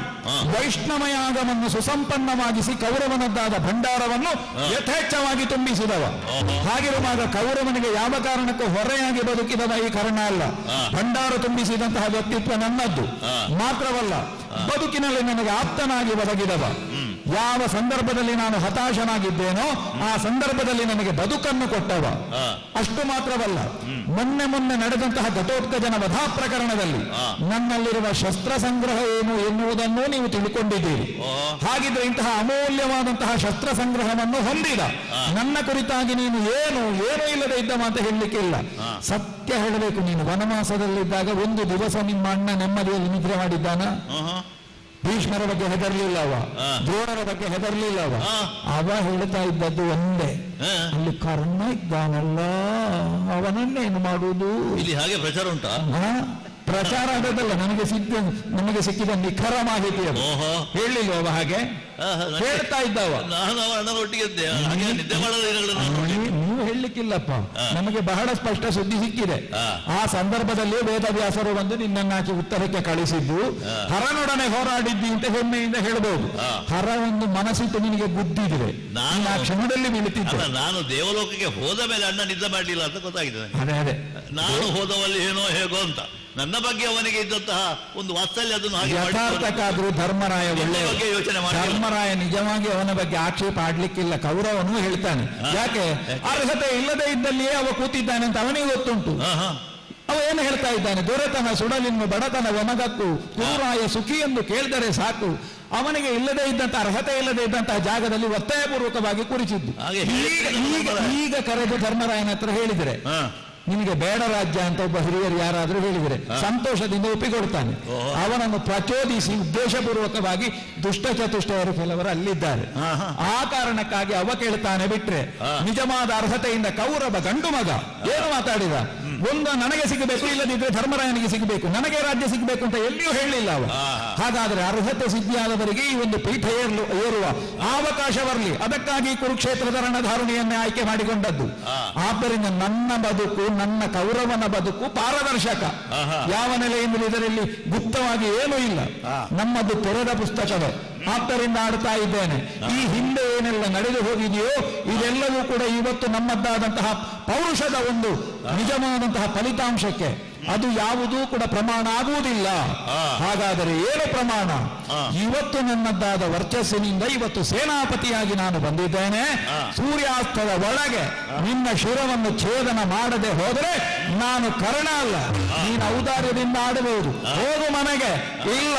ವೈಷ್ಣವಯಾಗವನ್ನು ಸುಸಂಪನ್ನವಾಗಿಸಿ ಕೌರವನದ್ದಾದ ಭಂಡಾರವನ್ನು ಯಥೇಚ್ಛವಾಗಿ ತುಂಬಿಸಿದವ. ಹಾಗಿರುವಾಗ ಕೌರವನಿಗೆ ಯಾವ ಕಾರಣಕ್ಕೂ ಹೊರೆಯಾಗಿ ಬದುಕಿದವ ಈ ಕಾರಣ ಅಲ್ಲ. ಭಂಡಾರ ತುಂಬಿಸಿದಂತಹ ವ್ಯಕ್ತಿತ್ವ ನನ್ನದ್ದು ಮಾತ್ರವಲ್ಲ, ಬದುಕಿನಲ್ಲಿ ನನಗೆ ಆಪ್ತನಾಗಿ ಒದಗಿದವ. ಯಾವ ಸಂದರ್ಭದಲ್ಲಿ ನಾನು ಹತಾಶನಾಗಿದ್ದೇನೋ ಆ ಸಂದರ್ಭದಲ್ಲಿ ನನಗೆ ಬದುಕನ್ನು ಕೊಟ್ಟವ. ಅಷ್ಟು ಮಾತ್ರವಲ್ಲ, ಮೊನ್ನೆ ನಡೆದಂತಹ ಘಟೋತ್ಕಜನ ವಧಾ ಪ್ರಕರಣದಲ್ಲಿ ನನ್ನಲ್ಲಿರುವ ಶಸ್ತ್ರ ಸಂಗ್ರಹ ಏನು ಎನ್ನುವುದನ್ನು ನೀವು ತಿಳ್ಕೊಂಡಿದ್ದೀರಿ. ಹಾಗಿದ್ರೆ ಇಂತಹ ಅಮೂಲ್ಯವಾದಂತಹ ಶಸ್ತ್ರ ಸಂಗ್ರಹವನ್ನು ಹೊಂದಿದ ನನ್ನ ಕುರಿತಾಗಿ ನೀನು ಏನು ಇಲ್ಲದೆ ಇದ್ದ ಮಾತು ಹೇಳಲಿಕ್ಕಿಲ್ಲ. ಸತ್ಯ ಹೇಳಬೇಕು, ನೀನು ವನವಾಸದಲ್ಲಿದ್ದಾಗ ಒಂದು ದಿವಸ ನಿಮ್ಮ ಅಣ್ಣ ನೆಮ್ಮದಿಯಲ್ಲಿ ನಿದ್ರೆ ಮಾಡಿದ್ದಾನ? ಭೀಷ್ಮರ ಬಗ್ಗೆ ಹೆದರ್ಲಿಲ್ಲವ, ದ್ರೋಣರ ಬಗ್ಗೆ ಹೆದರ್ಲಿಲ್ಲವ. ಅವ ಹೇಳ್ತಾ ಇದ್ದದ್ದು ಒಂದೇ, ಅಲ್ಲಿ ಕರ್ಣ ಇದ್ದಾನಲ್ಲ ಅವನನ್ನೇನು ಮಾಡುವುದು. ಇಲ್ಲಿ ಹಾಗೆ ಪ್ರಚಾರ ಉಂಟಾ? ಪ್ರಚಾರ ಆದದಲ್ಲ, ನಮಗೆ ಸಿಕ್ಕಿದ ನಿಖರ ಮಾಹಿತಿ ಅದು. ಹೇಳಿಲ್ವ ಹಾಗೆ ಹೇಳ್ತಾ ಇದ್ದಾವ. ನಾನು ಅಣ್ಣನೊಟ್ಟಿಗೆ ಇದ್ದೆ, ಹಾಗೆ ನಿದ್ದೆ ನೀವು ಹೇಳಲಿಕ್ಕಿಲ್ಲಪ್ಪ, ನಮಗೆ ಬಹಳ ಸ್ಪಷ್ಟ ಸುದ್ದಿ ಸಿಕ್ಕಿದೆ. ಆ ಸಂದರ್ಭದಲ್ಲಿ ವೇದವ್ಯಾಸರು ಬಂದು ನಿನ್ನನ್ನಾಚೆ ಉತ್ತರಕ್ಕೆ ಕಳಿಸಿದ್ದು, ಹರನೊಡನೆ ಹೋರಾಡಿದ್ದಿ ಅಂತ ಹೆಮ್ಮೆಯಿಂದ ಹೇಳ್ಬಹುದು. ಹರ ಒಂದು ಮನಸ್ಸಿಟ್ಟು ನಿನಗೆ ಗುದ್ದಿದ್ರೆ ನಾನು ಆ ಕ್ಷಣದಲ್ಲಿ ಬೀಳುತ್ತಿದ್ದೆ. ನಾನು ದೇವಲೋಕಕ್ಕೆ ಹೋದ ಮೇಲೆ ಅಣ್ಣ ನಿದ್ದೆ ಮಾಡಲಿಲ್ಲ ಅಂತ ಗೊತ್ತಾಗಿದೆ. ಅದೇ ನಾನು ಹೋದವಲ್ಲಿ ಏನೋ ಹೇಗೋ ಅಂತ ನನ್ನ ಬಗ್ಗೆ ಅವನಿಗೆ ಇದ್ದಂತಹ ಒಂದು ವಾತ್ಸಲ್ಯ ಅದನ್ನು ಯಥಾರ್ಥಕ್ಕಾದ್ರೂ ಧರ್ಮರಾಯ ಒಳ್ಳೆಯ ಯೋಚನೆ ಮಾಡಿ. ಧರ್ಮರಾಯ ನಿಜವಾಗಿ ಅವನ ಬಗ್ಗೆ ಆಕ್ಷೇಪ ಆಡ್ಲಿಕ್ಕಿಲ್ಲ. ಕೌರವನು ಹೇಳ್ತಾನೆ, ಯಾಕೆ ಅರ್ಹತೆ ಇಲ್ಲದೆ ಇದ್ದಲ್ಲಿಯೇ ಅವ ಕೂತಿದ್ದಾನೆ ಅಂತ ಅವನಿಗೆ ಗೊತ್ತುಂಟು. ಅವ ಏನು ಹೇಳ್ತಾ ಇದ್ದಾನೆ, ದೊರೆತನ ಸುಡಲಿನ್ನು ಬಡತನ ಒಮಗಕ್ಕು ಕುರುರಾಯ ಸುಖಿ ಎಂದು ಕೇಳಿದರೆ ಸಾಕು. ಅವನಿಗೆ ಇಲ್ಲದೆ ಇದ್ದಂತ ಅರ್ಹತೆ ಇಲ್ಲದೆ ಇದ್ದಂತಹ ಜಾಗದಲ್ಲಿ ಒತ್ತಾಯಪೂರ್ವಕವಾಗಿ ಕುರಿಚಿದ್ದು. ಈಗ ಕರೆದು ಧರ್ಮರಾಯನ ಹತ್ರ ಹೇಳಿದರೆ ನಿನಗೆ ಬೇಡ ರಾಜ್ಯ ಅಂತ ಒಬ್ಬ ಹಿರಿಯರು ಯಾರಾದ್ರೂ ಹೇಳಿದರೆ ಸಂತೋಷದಿಂದ ಒಪ್ಪಿಕೊಡ್ತಾನೆ. ಅವನನ್ನು ಪ್ರಚೋದಿಸಿ ಉದ್ದೇಶಪೂರ್ವಕವಾಗಿ ದುಷ್ಟ ಚತುಷ್ಟವರು ಕೆಲವರು ಅಲ್ಲಿದ್ದಾರೆ. ಆ ಕಾರಣಕ್ಕಾಗಿ ಅವ ಕೇಳ್ತಾನೆ ಬಿಟ್ರೆ ನಿಜವಾದ ಅರ್ಹತೆಯಿಂದ ಕೌರವ ಗಂಡು ಮಗ ಏನು ಮಾತಾಡಿದ, ಒಂದು ನನಗೆ ಸಿಗಬೇಕು, ಇಲ್ಲದಿದ್ರೆ ಧರ್ಮರಾಯನಿಗೆ ಸಿಗಬೇಕು, ನನಗೆ ರಾಜ್ಯ ಸಿಗಬೇಕು ಅಂತ ಎಲ್ಲಿಯೂ ಹೇಳಲಿಲ್ಲ ಅವ. ಹಾಗಾದ್ರೆ ಅರ್ಹತೆ ಸಿದ್ಧಿಯಾದವರಿಗೆ ಈ ಒಂದು ಪೀಠ ಏರುವ ಅವಕಾಶ ಬರಲಿ, ಅದಕ್ಕಾಗಿ ಕುರುಕ್ಷೇತ್ರದ ರಣಧಾರುಣಿಯನ್ನೇ ಆಯ್ಕೆ ಮಾಡಿಕೊಂಡದ್ದು. ಆದ್ದರಿಂದ ನನ್ನ ಬದುಕು, ನನ್ನ ಕೌರವನ ಬದುಕು ಪಾರದರ್ಶಕ. ಯಾವ ನೆಲೆಯಿಂದಲೂ ಇದರಲ್ಲಿ ಗುಪ್ತವಾಗಿ ಏನೂ ಇಲ್ಲ. ನಮ್ಮದು ತೆರೆದ ಪುಸ್ತಕವೇ. ಆದ್ದರಿಂದ ಆಡ್ತಾ ಇದ್ದೇನೆ. ಈ ಹಿಂದೆ ಏನೆಲ್ಲ ನಡೆದು ಹೋಗಿದೆಯೋ ಇದೆಲ್ಲವೂ ಕೂಡ ಇವತ್ತು ನಮ್ಮದ್ದಾದಂತಹ ಪೌರುಷದ ಒಂದು ನಿಜವಾದಂತಹ ಫಲಿತಾಂಶಕ್ಕೆ ಅದು ಯಾವುದೂ ಕೂಡ ಪ್ರಮಾಣ ಆಗುವುದಿಲ್ಲ. ಹಾಗಾದರೆ ಏನು ಪ್ರಮಾಣ? ಇವತ್ತು ನನ್ನದ್ದಾದ ವರ್ಚಸ್ಸಿನಿಂದ ಇವತ್ತು ಸೇನಾಪತಿಯಾಗಿ ನಾನು ಬಂದಿದ್ದೇನೆ. ಸೂರ್ಯಾಸ್ತದ ಒಳಗೆ ನಿನ್ನ ಶಿರವನ್ನು ಛೇದನ ಮಾಡದೆ ಹೋದರೆ ನಾನು ಕರ್ಣ ಅಲ್ಲ, ನೀನು ಔದಾರ್ಯದಿಂದ ಆಡಬಹುದು. ಹೋಗು ಮನೆಗೆ. ಇಲ್ಲ,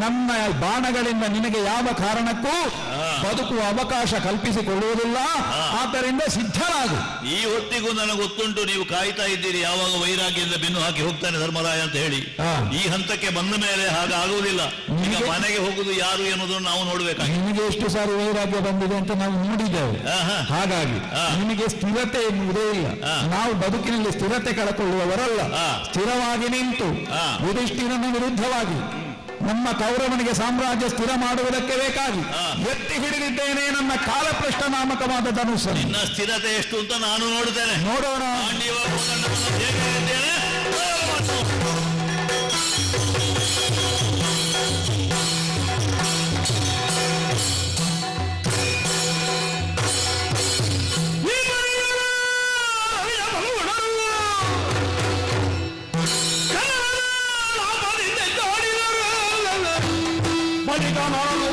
ನನ್ನ ಬಾಣಗಳಿಂದ ನಿನಗೆ ಯಾವ ಕಾರಣಕ್ಕೂ ಬದುಕುವ ಅವಕಾಶ ಕಲ್ಪಿಸಿಕೊಳ್ಳುವುದಿಲ್ಲ. ಆದ್ದರಿಂದ ಸಿದ್ಧರಾಗು. ಈ ಹೊತ್ತಿಗೂ ನನಗೆ ಗೊತ್ತುಂಟು ನೀವು ಕಾಯ್ತಾ ಇದ್ದೀರಿ ಯಾವಾಗ ವೈರಾಗ್ಯದಿಂದ ಬೆನ್ನು ಹಾಕಿ ಹೋಗ್ತಾನೆ ಧರ್ಮರಾಯ ಅಂತ ಹೇಳಿ. ಈ ಹಂತಕ್ಕೆ ಬಂದ ಮೇಲೆ ಹಾಗಾಗುವುದಿಲ್ಲ. ಈಗ ಮನೆಗೆ ಹೋಗುದು ಯಾರು ಎನ್ನುವುದನ್ನು ನಾವು ನೋಡ್ಬೇಕಾಗಿ. ನಿಮಗೆ ಎಷ್ಟು ಸಾರಿ ವೈರಾಗ್ಯ ಬಂದಿದೆ ಅಂತ ನಾವು ನೋಡಿದ್ದೇವೆ. ಹಾಗಾಗಿ ನಿಮಗೆ ಸ್ಥಿರತೆ ಎನ್ನುವುದೇ ಇಲ್ಲ. ನಾವು ಬದುಕಿನಲ್ಲಿ ಸ್ಥಿರತೆ ಕಳಕೊಳ್ಳುವವರಲ್ಲ. ಸ್ಥಿರವಾಗಿ ನಿಂತು ಯುಧಿಷ್ಠಿರನ ವಿರುದ್ಧವಾಗಿ ನಮ್ಮ ಕೌರವನಿಗೆ ಸಾಮ್ರಾಜ್ಯ ಸ್ಥಿರ ಮಾಡುವುದಕ್ಕೆ ಬೇಕಾಗಿ ಎತ್ತಿ ಹಿಡಿದಿದ್ದೇನೆ ನನ್ನ ಕಾಲಪೃಷ್ಠ ನಾಮಕವಾದ ಧನುಸ್ಸು. ನಿನ್ನ ಸ್ಥಿರತೆ ಎಷ್ಟು ಅಂತ ನಾನು ನೋಡ್ತೇನೆ. ನೋಡೋಣ.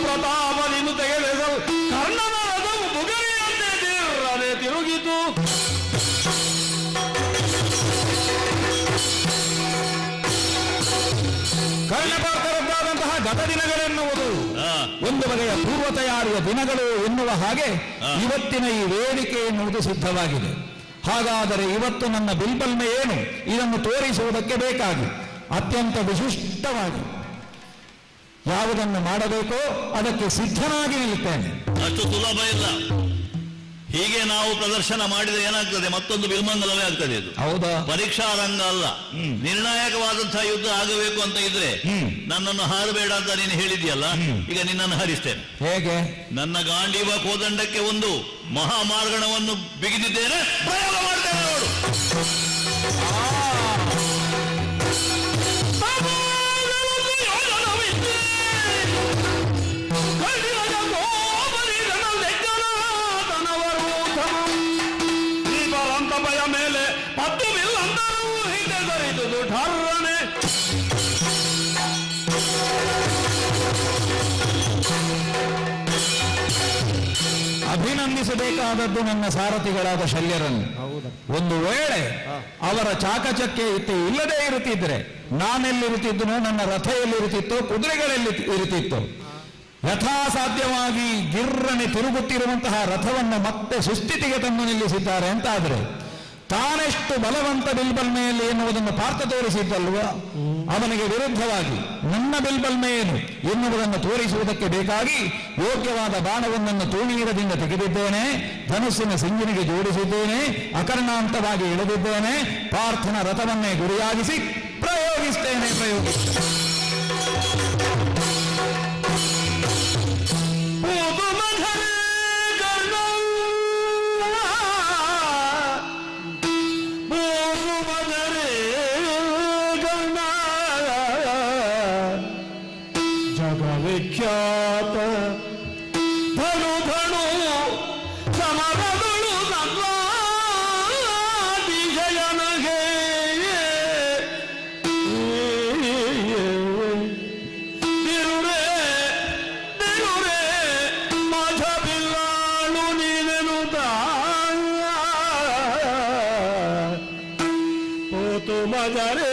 ಪ್ರತಾಪನಿಂದ ತೆಗೆದು ಕರ್ಣನ ರಥವು ಮುಗರಿಯಂತೆ ತಿರುಗದೆ ತಿರುಗಿತು. ಕರ್ಣಪಾತ್ರದ್ದಾದಂತಹ ಗತ ದಿನಗಳೆನ್ನುವುದು ಒಂದು ಬಗೆಯ ಪೂರ್ವ ತಯಾರಿಯ ದಿನಗಳು ಎನ್ನುವ ಹಾಗೆ ಇವತ್ತಿನ ಈ ವೇದಿಕೆ ಎನ್ನುವುದು ಸಿದ್ಧವಾಗಿದೆ. ಹಾಗಾದರೆ ಇವತ್ತು ನನ್ನ ಬಿಲ್ಬಲ್ಮೆ ಏನು ಇದನ್ನು ತೋರಿಸುವುದಕ್ಕೆ ಬೇಕಾಗಿ ಅತ್ಯಂತ ವಿಶಿಷ್ಟವಾಗಿ ಯಾವುದನ್ನು ಮಾಡಬೇಕೋ ಅದಕ್ಕೆ ಸಿದ್ಧನಾಗಿ ನಿಲ್ತೇನೆ. ಅಷ್ಟು ಸುಲಭ ಇಲ್ಲ. ಹೀಗೆ ನಾವು ಪ್ರದರ್ಶನ ಮಾಡಿದರೆ ಏನಾಗ್ತದೆ, ಮತ್ತೊಂದು ಬಿಲ್ಮಂಗಲವೇ ಆಗ್ತದೆ. ಇದು ಹೌದಾ? ಪರೀಕ್ಷಾ ರಂಗ ಅಲ್ಲ. ನಿರ್ಣಾಯಕವಾದಂತಹ ಯುದ್ಧ ಆಗಬೇಕು ಅಂತ ಇದ್ರೆ ನನ್ನನ್ನು ಹಾರಬೇಡ ಅಂತ ನೀನು ಹೇಳಿದ್ಯಲ್ಲ, ಈಗ ನಿನ್ನನ್ನು ಹಾರಿಸ್ತೇನೆ. ಹೇಗೆ? ನನ್ನ ಗಾಂಡೀವ ಕೋದಂಡಕ್ಕೆ ಒಂದು ಮಹಾಮಾರ್ಗಣವನ್ನು ಬಿಗಿದಿದ್ದೇನೆ, ಪ್ರಯೋಗ ಮಾಡ್ತೇನೆ ನೋಡು. ಭಯ ಮೇಲೆ ಪದ್ದು ಬಿಲ್ಲಂದರೂ ಹಿಂದೆ ಸರಿದುದು ಠರ್ರನೆ. ಅಭಿನಂದಿಸಬೇಕಾದದ್ದು ನನ್ನ ಸಾರಥಿಗಳಾದ ಶಲ್ಯರನ್ನು. ಒಂದು ವೇಳೆ ಅವರ ಚಾಕಚಕ್ಯ ಇಲ್ಲದೆ ಇರುತ್ತಿದ್ರೆ ನಾನೆಲ್ಲಿರುತ್ತಿದ್ದನೋ, ನನ್ನ ರಥ ಎಲ್ಲಿರುತ್ತಿತ್ತೋ, ಕುದುರೆಗಳೆಲ್ಲಿ ಇರುತ್ತಿತ್ತೋ, ಯಥಾಸಾಧ್ಯವಾಗಿ ಗಿರ್ರನೆ ತಿರುಗುತ್ತಿರುವಂತಹ ರಥವನ್ನು ಮತ್ತೆ ಸುಸ್ಥಿತಿಗೆ ತಂದು ನಿಲ್ಲಿಸಿದ್ದಾರೆ ಅಂತಾದ್ರೆ ತಾನೆಷ್ಟು ಬಲವಂತ ಬಿಲ್ಬಲ್ಮೆಯಲ್ಲಿ ಎನ್ನುವುದನ್ನು ಪಾರ್ಥ ತೋರಿಸಿದ್ದಲ್ವ, ಅವನಿಗೆ ವಿರುದ್ಧವಾಗಿ ನನ್ನ ಬಿಲ್ಬಲ್ಮೆ ಏನು ಎನ್ನುವುದನ್ನು ತೋರಿಸುವುದಕ್ಕೆ ಬೇಕಾಗಿ ಯೋಗ್ಯವಾದ ಬಾಣವೊಂದನ್ನು ತೂಣೀರದಿಂದ ತೆಗೆದಿದ್ದೇನೆ, ಧನುಸ್ಸಿನ ಸಿಂಗಿನಿಗೆ ಜೋಡಿಸಿದ್ದೇನೆ, ಅಕರ್ಣಾಂತವಾಗಿ ಇಳಿದಿದ್ದೇನೆ, ಪಾರ್ಥನ ರಥವನ್ನೇ ಗುರಿಯಾಗಿಸಿ ಪ್ರಯೋಗಿಸ್ತೇನೆ. ಜಗವಿಖ್ಯಾತ ಧನು ಧನು ಸಮರಗಳು ನಗೆ ಬಿರುರೆ ಬಿರುರೆ ಮಧ ಬಿಲ್ಲಾಳು ನೀನೆನು ಪೋತು ಮಜರೇ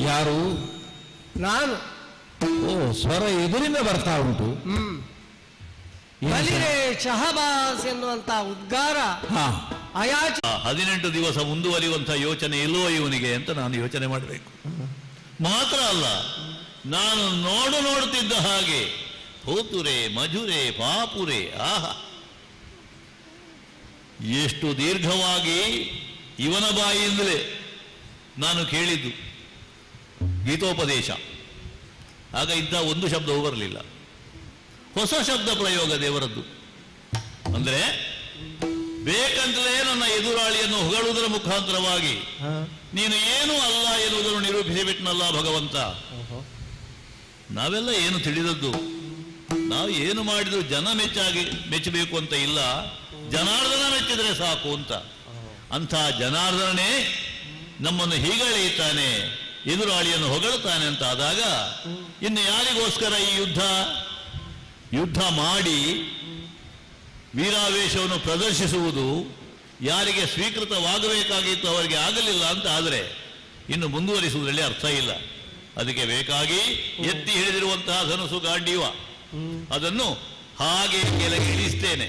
ಯಾರು? ನಾನು. ಓ, ಸ್ವರ ಎದುರಿಂದ ಬರ್ತಾ ಉಂಟು. ಬಲಿರೆ ಶಹಬಾಸ್ ಎನ್ನುವಂತ ಉದ್ಗಾರ 18 ದಿವಸ ಮುಂದುವರಿಯುವಂತ ಯೋಚನೆ ಇಲ್ಲೋ ಇವನಿಗೆ ಅಂತ ನಾನು ಯೋಚನೆ ಮಾಡಬೇಕು. ಮಾತ್ರ ಅಲ್ಲ, ನಾನು ನೋಡುತ್ತಿದ್ದ ಹಾಗೆ ಹೋತುರೆ ಮಜುರೆ ಪಾಪುರೆ, ಆಹಾ, ಎಷ್ಟು ದೀರ್ಘವಾಗಿ ಇವನ ಬಾಯಿಯಿಂದಲೇ ನಾನು ಕೇಳಿದ್ದು ಗೀತೋಪದೇಶ. ಆಗ ಇಂಥ ಒಂದು ಶಬ್ದವೂ ಬರಲಿಲ್ಲ. ಹೊಸ ಶಬ್ದ ಪ್ರಯೋಗ ದೇವರದ್ದು. ಅಂದರೆ ಬೇಕಂತಲೇ ನನ್ನ ಎದುರಾಳಿಯನ್ನು ಹೊಗಳುವುದರ ಮುಖಾಂತರವಾಗಿ ನೀನು ಏನೂ ಅಲ್ಲ ಎನ್ನುವುದನ್ನು ನಿರೂಪಿಸಿಬಿಟ್ನಲ್ಲ ಭಗವಂತ. ನಾವೆಲ್ಲ ಏನು ತಿಳಿದದ್ದು, ನಾವು ಏನು ಮಾಡಿದ್ರು ಜನ ಮೆಚ್ಚಬೇಕು ಅಂತ ಇಲ್ಲ, ಜನಾರ್ದನ ಮೆಚ್ಚಿದರೆ ಸಾಕು ಅಂತ. ಅಂಥ ಜನಾರ್ದನೇ ನಮ್ಮನ್ನು ಹೀಗಳೆಯುತ್ತಾನೆ, ಎದುರಾಳಿಯನ್ನು ಹೊಗಳುತ್ತಾನೆ ಅಂತ ಆದಾಗ ಇನ್ನು ಯಾರಿಗೋಸ್ಕರ ಈ ಯುದ್ಧ ಮಾಡಿ ವೀರಾವೇಶವನ್ನು ಪ್ರದರ್ಶಿಸುವುದು? ಯಾರಿಗೆ ಸ್ವೀಕೃತವಾಗಬೇಕಾಗಿತ್ತು ಅವರಿಗೆ ಆಗಲಿಲ್ಲ ಅಂತ ಆದರೆ ಇನ್ನು ಮುಂದುವರಿಸುವುದರಲ್ಲಿ ಅರ್ಥ ಇಲ್ಲ. ಅದಕ್ಕೆ ಬೇಕಾಗಿ ಎತ್ತಿ ಹಿಡಿದಿರುವಂತಹ ಧನುಸು ಗಾಂಡೀವ ಅದನ್ನು ಹಾಗೆ ಕೆಳಗೆ ಇಳಿಸ್ತೇನೆ.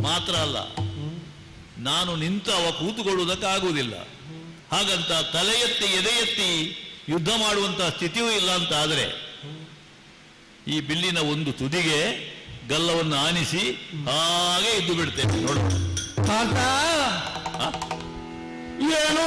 ಮಾತ್ರ ಅಲ್ಲ, ನಾನು ನಿಂತು ಅವ ಕೂತುಕೊಳ್ಳುವುದಕ್ಕಾಗುವುದಿಲ್ಲ. ಹಾಗಂತ ತಲೆ ಎತ್ತಿ ಎದೆ ಎತ್ತಿ ಯುದ್ಧ ಮಾಡುವಂತಹ ಸ್ಥಿತಿಯೂ ಇಲ್ಲ ಅಂತ ಆದರೆ ಈ ಬಿಲ್ಲಿನ ಒಂದು ತುದಿಗೆ ಗಲ್ಲವನ್ನು ಆನಿಸಿ ಹಾಗೆ ಇದ್ದು ಬಿಡ್ತೇನೆ. ನೋಡು ಏನು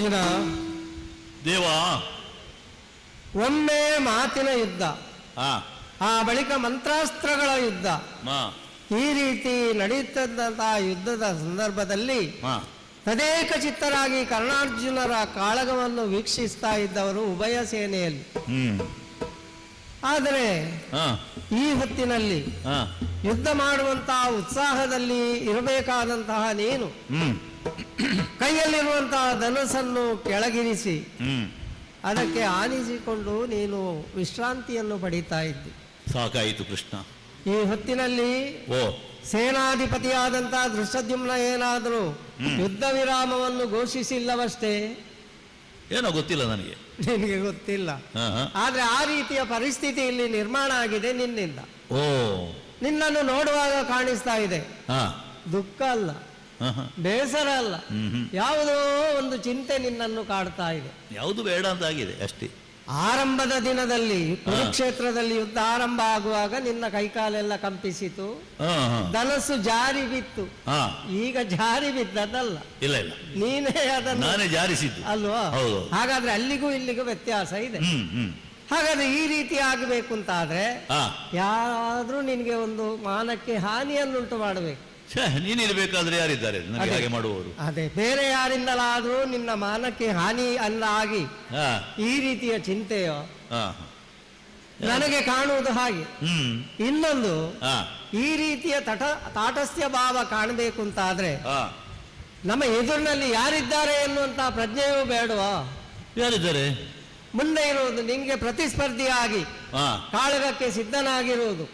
ಅರ್ಜುನ, ದೇವಾ, ಒಮ್ಮೆ ಮಾತಿನ ಯುದ್ಧ, ಆ ಬಳಿಕ ಮಂತ್ರಾಸ್ತ್ರಗಳ ಯುದ್ಧ, ಈ ರೀತಿ ನಡೆಯುತ್ತಿದ್ದಂತಹ ಯುದ್ಧದ ಸಂದರ್ಭದಲ್ಲಿ ತದೇಕ ಚಿತ್ತರಾಗಿ ಕರ್ಣಾರ್ಜುನರ ಕಾಳಗವನ್ನು ವೀಕ್ಷಿಸ್ತಾ ಇದ್ದವರು ಉಭಯ ಸೇನೆಯಲ್ಲಿ. ಆದರೆ ಈ ಹೊತ್ತಿನಲ್ಲಿ ಯುದ್ಧ ಮಾಡುವಂತಹ ಉತ್ಸಾಹದಲ್ಲಿ ಇರಬೇಕಾದಂತಹ ನೀನು ಕೈಯಲ್ಲಿರುವಂತಹ ಧನಸ್ಸನ್ನು ಕೆಳಗಿರಿಸಿ ಅದಕ್ಕೆ ಆನಿಸಿಕೊಂಡು ನೀನು ವಿಶ್ರಾಂತಿಯನ್ನು ಪಡೀತಾ ಇದ್ದಿ. ಸಾಕಾಯಿತು ಕೃಷ್ಣ. ಈ ಹೊತ್ತಿನಲ್ಲಿ ಸೇನಾಧಿಪತಿಯಾದಂತಹ ದೃಷ್ಟದ್ಯುಮ್ನ ಏನಾದರೂ ಯುದ್ಧ ವಿರಾಮವನ್ನು ಘೋಷಿಸಿಲ್ಲವಷ್ಟೇ. ಏನೋ ಗೊತ್ತಿಲ್ಲ ನನಗೆ, ನಿನಗೆ ಗೊತ್ತಿಲ್ಲ. ಆದ್ರೆ ಆ ರೀತಿಯ ಪರಿಸ್ಥಿತಿ ಇಲ್ಲಿ ನಿರ್ಮಾಣ ಆಗಿದೆ ನಿನ್ನಿಂದ. ನಿನ್ನನ್ನು ನೋಡುವಾಗ ಕಾಣಿಸ್ತಾ ಇದೆ ದುಃಖ ಅಲ್ಲ, ಬೇಸರ ಅಲ್ಲ, ಯಾವುದೋ ಒಂದು ಚಿಂತೆ ನಿನ್ನನ್ನು ಕಾಡ್ತಾ ಇದೆ. ಯಾವುದು ಬೇಡ ಅಂತ ಆಗಿದೆ ಅಷ್ಟೇ. ಆರಂಭದ ದಿನದಲ್ಲಿ ಕುರುಕ್ಷೇತ್ರದಲ್ಲಿ ಯುದ್ಧ ಆರಂಭ ಆಗುವಾಗ ನಿನ್ನ ಕೈಕಾಲೆಲ್ಲ ಕಂಪಿಸಿತು, ಧನಸ್ಸು ಜಾರಿ ಬಿತ್ತು. ಈಗ ಜಾರಿ ಬಿದ್ದದಲ್ಲ, ಇಲ್ಲ ಇಲ್ಲ, ನೀನೇ ಅದನ್ನು ನಾನೇ ಜಾರಿಸಿದ್ದು ಅಲ್ವಾ? ಹಾಗಾದ್ರೆ ಅಲ್ಲಿಗೂ ಇಲ್ಲಿಗೂ ವ್ಯತ್ಯಾಸ ಇದೆ. ಹಾಗಾದ್ರೆ ಈ ರೀತಿ ಆಗಬೇಕು ಅಂತ ಆದ್ರೆ ಯಾರಾದ್ರೂ ನಿನ್ಗೆ ಒಂದು ಮಾನಕ್ಕೆ ಹಾನಿಯನ್ನುಂಟು ಮಾಡಬೇಕು. ನೀನಿರ್ಬೇಕಾದ್ರೆ ಯಾರಿದ್ದಾರೆ ನನಗೆ ಹಾಗೆ ಮಾಡುವವರು? ಅದೇ ಬೇರೆ ಯಾರಿಂದಲಾದ್ರೂ ನಿನ್ನ ಮಾನಕ್ಕೆ ಹಾನಿ ಅಲ್ಲ ಆಗಿ ಈ ರೀತಿಯ ಚಿಂತೆಯೋ ನನಗೆ ಕಾಣುವುದು ಹಾಗೆ. ಇನ್ನೊಂದು, ಈ ರೀತಿಯ ತಾಟಸ್ಥ್ಯ ಭಾವ ಕಾಣಬೇಕು ಅಂತ ಆದ್ರೆ ನಮ್ಮ ಎದುರಿನಲ್ಲಿ ಯಾರಿದ್ದಾರೆ ಎನ್ನುವಂತ ಪ್ರಜ್ಞೆಯೂ ಬೇಡವಾ? ಯಾರಿದ್ದಾರೆ ಮುಂದೆ ಇರುವುದು ನಿನ್ಗೆ ಪ್ರತಿಸ್ಪರ್ಧಿಯಾಗಿ ಕಾಳಗಕ್ಕೆ ಸಿದ್ಧನಾಗಿರುವುದು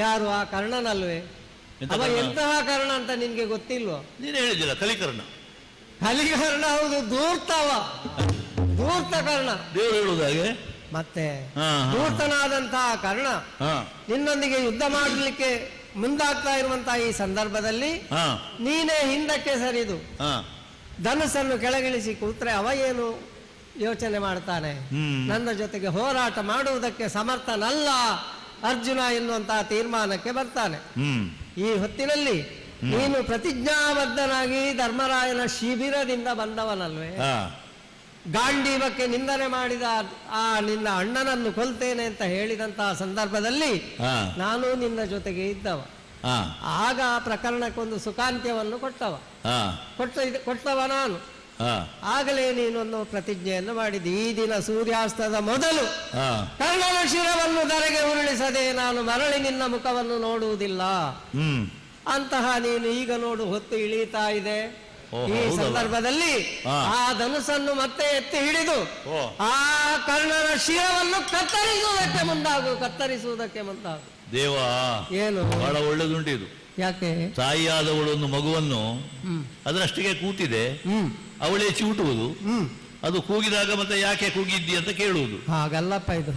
ಯಾರು? ಆ ಕರ್ಣನಲ್ವೇ? ಅವ ಎಂತಹ ಕರ್ಣ ಅಂತ ನಿನ್ಗೆ ಗೊತ್ತಿಲ್ವೋ? ನೀನು ಹೇಳಿದಿಲ್ಲ, ಕಲಿಕರ್ಣ. ಕಲಿಕರ್ಣ ಹೌದು, ಧೂರ್ತವ, ಧೂರ್ತ ಕರ್ಣ. ದೇವರು ಹೇಳುವುದಾಗೆ ಮತ್ತೆ ಧೂರ್ತನಾದಂತಹ ಕರ್ಣ ನಿನ್ನೊಂದಿಗೆ ಯುದ್ಧ ಮಾಡಲಿಕ್ಕೆ ಮುಂದಾಗ್ತಾ ಇರುವಂತಹ ಈ ಸಂದರ್ಭದಲ್ಲಿ ನೀನೇ ಹಿಂದಕ್ಕೆ ಸರಿದು ಧನುಸ್ಸನ್ನು ಕೆಳಗಿಳಿಸಿ ಕೂತ್ರೆ ಅವ ಏನು ಯೋಚನೆ ಮಾಡ್ತಾನೆ? ನನ್ನ ಜೊತೆಗೆ ಹೋರಾಟ ಮಾಡುವುದಕ್ಕೆ ಸಮರ್ಥನಲ್ಲ ಅರ್ಜುನ ಎನ್ನುವಂತಹ ತೀರ್ಮಾನಕ್ಕೆ ಬರ್ತಾನೆ. ಈ ಹೊತ್ತಿನಲ್ಲಿ ನೀನು ಪ್ರತಿಜ್ಞಾಬದ್ಧನಾಗಿ ಧರ್ಮರಾಯನ ಶಿಬಿರದಿಂದ ಬಂದವನಲ್ವೇ? ಗಾಂಡೀವಕ್ಕೆ ನಿಂದನೆ ಮಾಡಿದ ಆ ನಿನ್ನ ಅಣ್ಣನನ್ನು ಕೊಲ್ತೇನೆ ಅಂತ ಹೇಳಿದಂತಹ ಸಂದರ್ಭದಲ್ಲಿ ನಾನು ನಿನ್ನ ಜೊತೆಗೆ ಇದ್ದವ. ಆಗ ಆ ಪ್ರಕರಣಕ್ಕೊಂದು ಸುಖಾಂತ್ಯವನ್ನು ಕೊಟ್ಟವ ನಾನು. ಆಗಲೇ ನೀನೊಂದು ಪ್ರತಿಜ್ಞೆಯನ್ನು ಮಾಡಿದ್ದಿ, ಈ ದಿನ ಸೂರ್ಯಾಸ್ತದ ಮೊದಲು ಕರ್ಣನ ಶಿರವನ್ನು ಧರೆಗೆ ಉರುಳಿಸದೆ ನಾನು ಮರಳಿ ನಿನ್ನ ಮುಖವನ್ನು ನೋಡುವುದಿಲ್ಲ ಅಂತಹ ನೀನು ಈಗ ನೋಡು ಹೊತ್ತು ಇಳೀತಾ ಇದೆ. ಈ ಸಂದರ್ಭದಲ್ಲಿ ಆ ಧನುಸ್ಸನ್ನು ಮತ್ತೆ ಎತ್ತಿ ಹಿಡಿದು ಆ ಕರ್ಣನ ಶಿರವನ್ನು ಕತ್ತರಿಸುವುದಕ್ಕೆ ಮುಂದಾಗು. ದೇವಾ, ಏನು ಬಹಳ ಒಳ್ಳೆದುಂಟು ಇದು. ಯಾಕೆ? ತಾಯಿಯಾದವಳು ಒಂದು ಮಗುವನ್ನು ಅದರಷ್ಟಿಗೆ ಕೂತಿದೆ, ಅವಳೇ ಚಿವುಟುವುದು, ಅದು ಕೂಗಿದಾಗ ಮತ್ತೆ ಯಾಕೆ ಕೂಗಿದ್ದಿ ಅಂತ ಕೇಳುವುದು. ಹಾಗಲ್ಲಪ್ಪ, ಇದು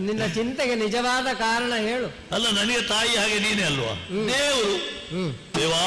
ನಿನ್ನ ಚಿಂತೆಗೆ ನಿಜವಾದ ಕಾರಣ ಹೇಳು. ಅಲ್ಲ, ನನಗೆ ತಾಯಿ ಹಾಗೆ ನೀನೇ ಅಲ್ವಾ? ದೇವರು ದೇವಾ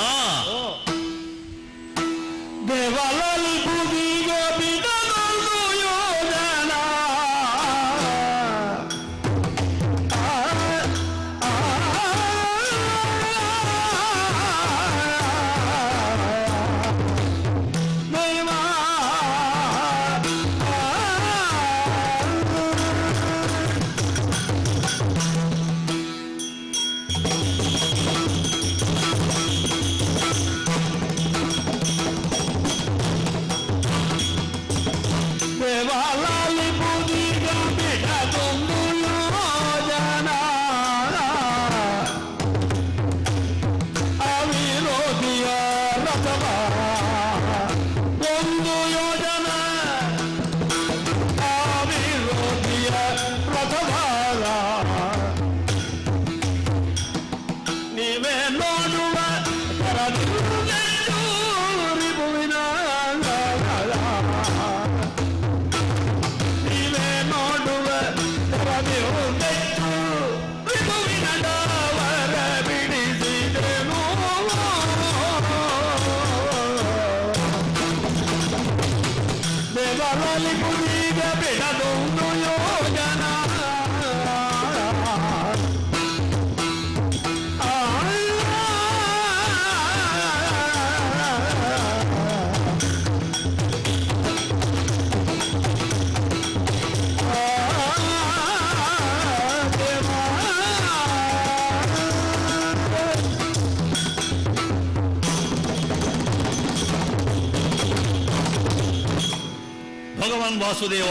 ವಾಸುದೇವ.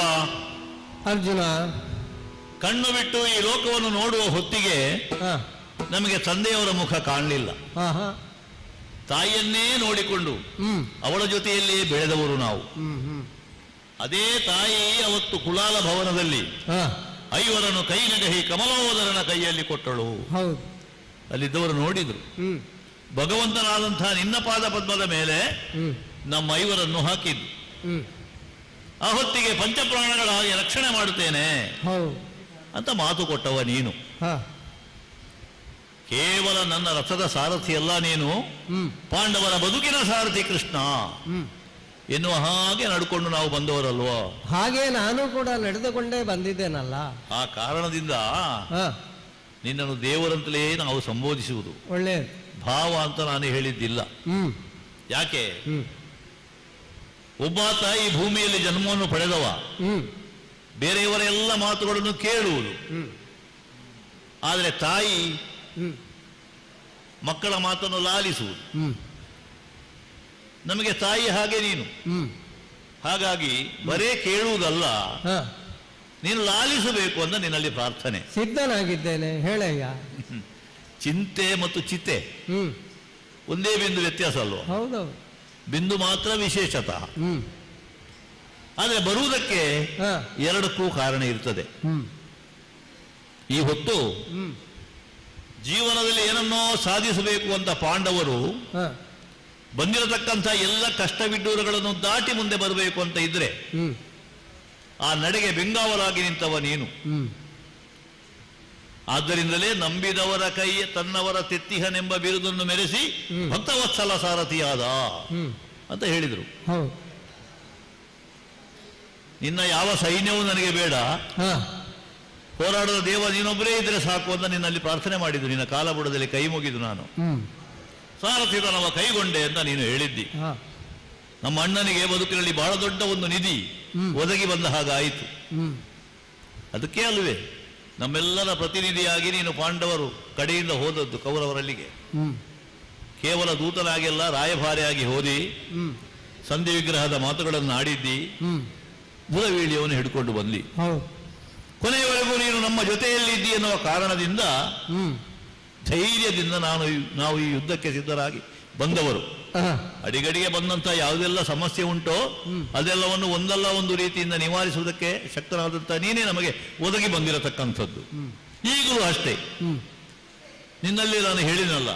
ಅರ್ಜುನ, ಕಣ್ಣು ಬಿಟ್ಟು ಈ ಲೋಕವನ್ನು ನೋಡುವ ಹೊತ್ತಿಗೆ ನಮಗೆ ತಂದೆಯವರ ಮುಖ ಕಾಣಲಿಲ್ಲ. ತಾಯಿಯನ್ನೇ ನೋಡಿಕೊಂಡು ಅವಳ ಜೊತೆಯಲ್ಲೇ ಬೆಳೆದವರು ನಾವು. ಅದೇ ತಾಯಿ ಅವತ್ತು ಕುಲಾಲ ಭವನದಲ್ಲಿ ಐವರನ್ನು ಕೈ ನಗಹಿ ಕಮಲೋದರನ ಕೈಯಲ್ಲಿ ಕೊಟ್ಟಳು. ಅಲ್ಲಿದ್ದವರು ನೋಡಿದ್ರು, ಭಗವಂತನಾದಂತಹ ನಿನ್ನ ಪಾದ ಪದ್ಮದ ಮೇಲೆ ನಮ್ಮ ಐವರನ್ನು ಹಾಕಿದ್ದು. ಆ ಹೊತ್ತಿಗೆ ಪಂಚಪ್ರಾಣಗಳಾಗಿ ರಕ್ಷಣೆ ಮಾಡುತ್ತೇನೆ ಅಂತ ಮಾತು ಕೊಟ್ಟವ ನೀನು. ಕೇವಲ ನನ್ನ ರಥದ ಸಾರಥಿಯಲ್ಲ ನೀನು, ಪಾಂಡವರ ಬದುಕಿನ ಸಾರಥಿ ಕೃಷ್ಣ ಎನ್ನುವ ಹಾಗೆ ನಡ್ಕೊಂಡು ನಾವು ಬಂದವರಲ್ವೋ. ಹಾಗೆ ನಾನು ಕೂಡ ನಡೆದುಕೊಂಡೇ ಬಂದಿದ್ದೇನಲ್ಲ. ಆ ಕಾರಣದಿಂದ ನಿನ್ನನ್ನು ದೇವರಂತಲೇ ನಾವು ಸಂಬೋಧಿಸುವುದು. ಒಳ್ಳೆ ಭಾವ ಅಂತ ನಾನು ಹೇಳಿದ್ದಿಲ್ಲ. ಯಾಕೆ? ಒಬ್ಬ ತಾಯಿ ಭೂಮಿಯಲ್ಲಿ ಜನ್ಮವನ್ನು ಪಡೆದವ, ಬೇರೆಯವರೆಲ್ಲ ಮಾತುಗಳನ್ನು ಕೇಳುವುದು. ಆದರೆ ತಾಯಿ ಮಕ್ಕಳ ಮಾತನ್ನು ಲಾಲಿಸುವುದು. ನಮಗೆ ತಾಯಿ ಹಾಗೆ ನೀನು. ಹಾಗಾಗಿ ಬರೇ ಕೇಳುವುದಲ್ಲ, ನೀನು ಲಾಲಿಸಬೇಕು ಅಂತ ನಿನ್ನಲ್ಲಿ ಪ್ರಾರ್ಥನೆ. ಸಿದ್ಧನಾಗಿದ್ದೇನೆ, ಹೇಳಯ್ಯ. ಚಿಂತೆ ಮತ್ತು ಚಿತೆ ಒಂದೇ ಬಿಂದು ವ್ಯತ್ಯಾಸ ಅಲ್ವ? ಹೌದೌದು, ಬಿಂದು ಮಾತ್ರ ವಿಶೇಷತಃ. ಆದರೆ ಬರುವುದಕ್ಕೆ ಎರಡಕ್ಕೂ ಕಾರಣ ಇರ್ತದೆ. ಈ ಹೊತ್ತು ಜೀವನದಲ್ಲಿ ಏನನ್ನೋ ಸಾಧಿಸಬೇಕು ಅಂತ ಪಾಂಡವರು ಬಂದಿರತಕ್ಕಂಥ ಎಲ್ಲ ಕಷ್ಟವಿಡ್ಡೂರುಗಳನ್ನು ದಾಟಿ ಮುಂದೆ ಬರಬೇಕು ಅಂತ ಇದ್ರೆ ಆ ನಡೆಗೆ ಬೆಂಗಾವಲಾಗಿ ನಿಂತವ ನೀನು. ಆದ್ದರಿಂದಲೇ ನಂಬಿದವರ ಕೈ ತನ್ನವರ ತೆತ್ತಿಹನೆಂಬ ಬಿರುದನ್ನು ಮೆರೆಸಿ ಭಕ್ತವತ್ಸಲ ಸಾರಥಿಯಾದ ಅಂತ ಹೇಳಿದರು. ನಿನ್ನ ಯಾವ ಸೈನ್ಯವೂ ನನಗೆ ಬೇಡ, ಹೋರಾಡದ ದೇವ ನೀನೊಬ್ಬರೇ ಇದ್ರೆ ಸಾಕು ಅಂತ ನಿನ್ನಲ್ಲಿ ಪ್ರಾರ್ಥನೆ ಮಾಡಿದ್ದು. ನಿನ್ನ ಕಾಲಬುಡದಲ್ಲಿ ಕೈ ಮುಗಿದು ನಾನು ಸಾರಥಿತನವ ಕೈಗೊಂಡೆ ಅಂತ ನೀನು ಹೇಳಿದ್ದಿ. ನಮ್ಮ ಅಣ್ಣನಿಗೆ ಬದುಕಿನಲ್ಲಿ ಬಹಳ ದೊಡ್ಡ ಒಂದು ನಿಧಿ ಒದಗಿ ಬಂದ ಹಾಗಾಯಿತು. ಅದಕ್ಕೆ ಅಲ್ವೇ ನಮ್ಮೆಲ್ಲರ ಪ್ರತಿನಿಧಿಯಾಗಿ ನೀನು ಪಾಂಡವರು ಕಡೆಯಿಂದ ಹೋದದ್ದು ಕೌರವರಲ್ಲಿಗೆ. ಕೇವಲ ದೂತನಾಗೆಲ್ಲ ರಾಯಭಾರಿಯಾಗಿ ಹೋದಿ, ಸಂಧಿ ವಿಗ್ರಹದ ಮಾತುಗಳನ್ನು ಆಡಿದ್ದಿ, ಬುಧವೀಳಿಯನ್ನು ಹಿಡ್ಕೊಂಡು ಬಂದಿ. ಕೊನೆಯವರೆಗೂ ನೀನು ನಮ್ಮ ಜೊತೆಯಲ್ಲಿದ್ದಿ ಎನ್ನುವ ಕಾರಣದಿಂದ ಧೈರ್ಯದಿಂದ ನಾವು ಈ ಯುದ್ಧಕ್ಕೆ ಸಿದ್ಧರಾಗಿ ಬಂದವರು. ಅಡಿಗಡಿಗೆ ಬಂದಂತ ಯಾವುದೆಲ್ಲ ಸಮಸ್ಯೆ ಉಂಟೋ ಅದೆಲ್ಲವನ್ನು ಒಂದಲ್ಲ ಒಂದು ರೀತಿಯಿಂದ ನಿವಾರಿಸುವುದಕ್ಕೆ ಶಕ್ತನಾದಂತ ನೀನೇ ನಮಗೆ ಒದಗಿ ಬಂದಿರತಕ್ಕಂಥದ್ದು. ಈಗಲೂ ಅಷ್ಟೇ, ನಿನ್ನಲ್ಲಿ ನಾನು ಹೇಳಿನಲ್ಲ,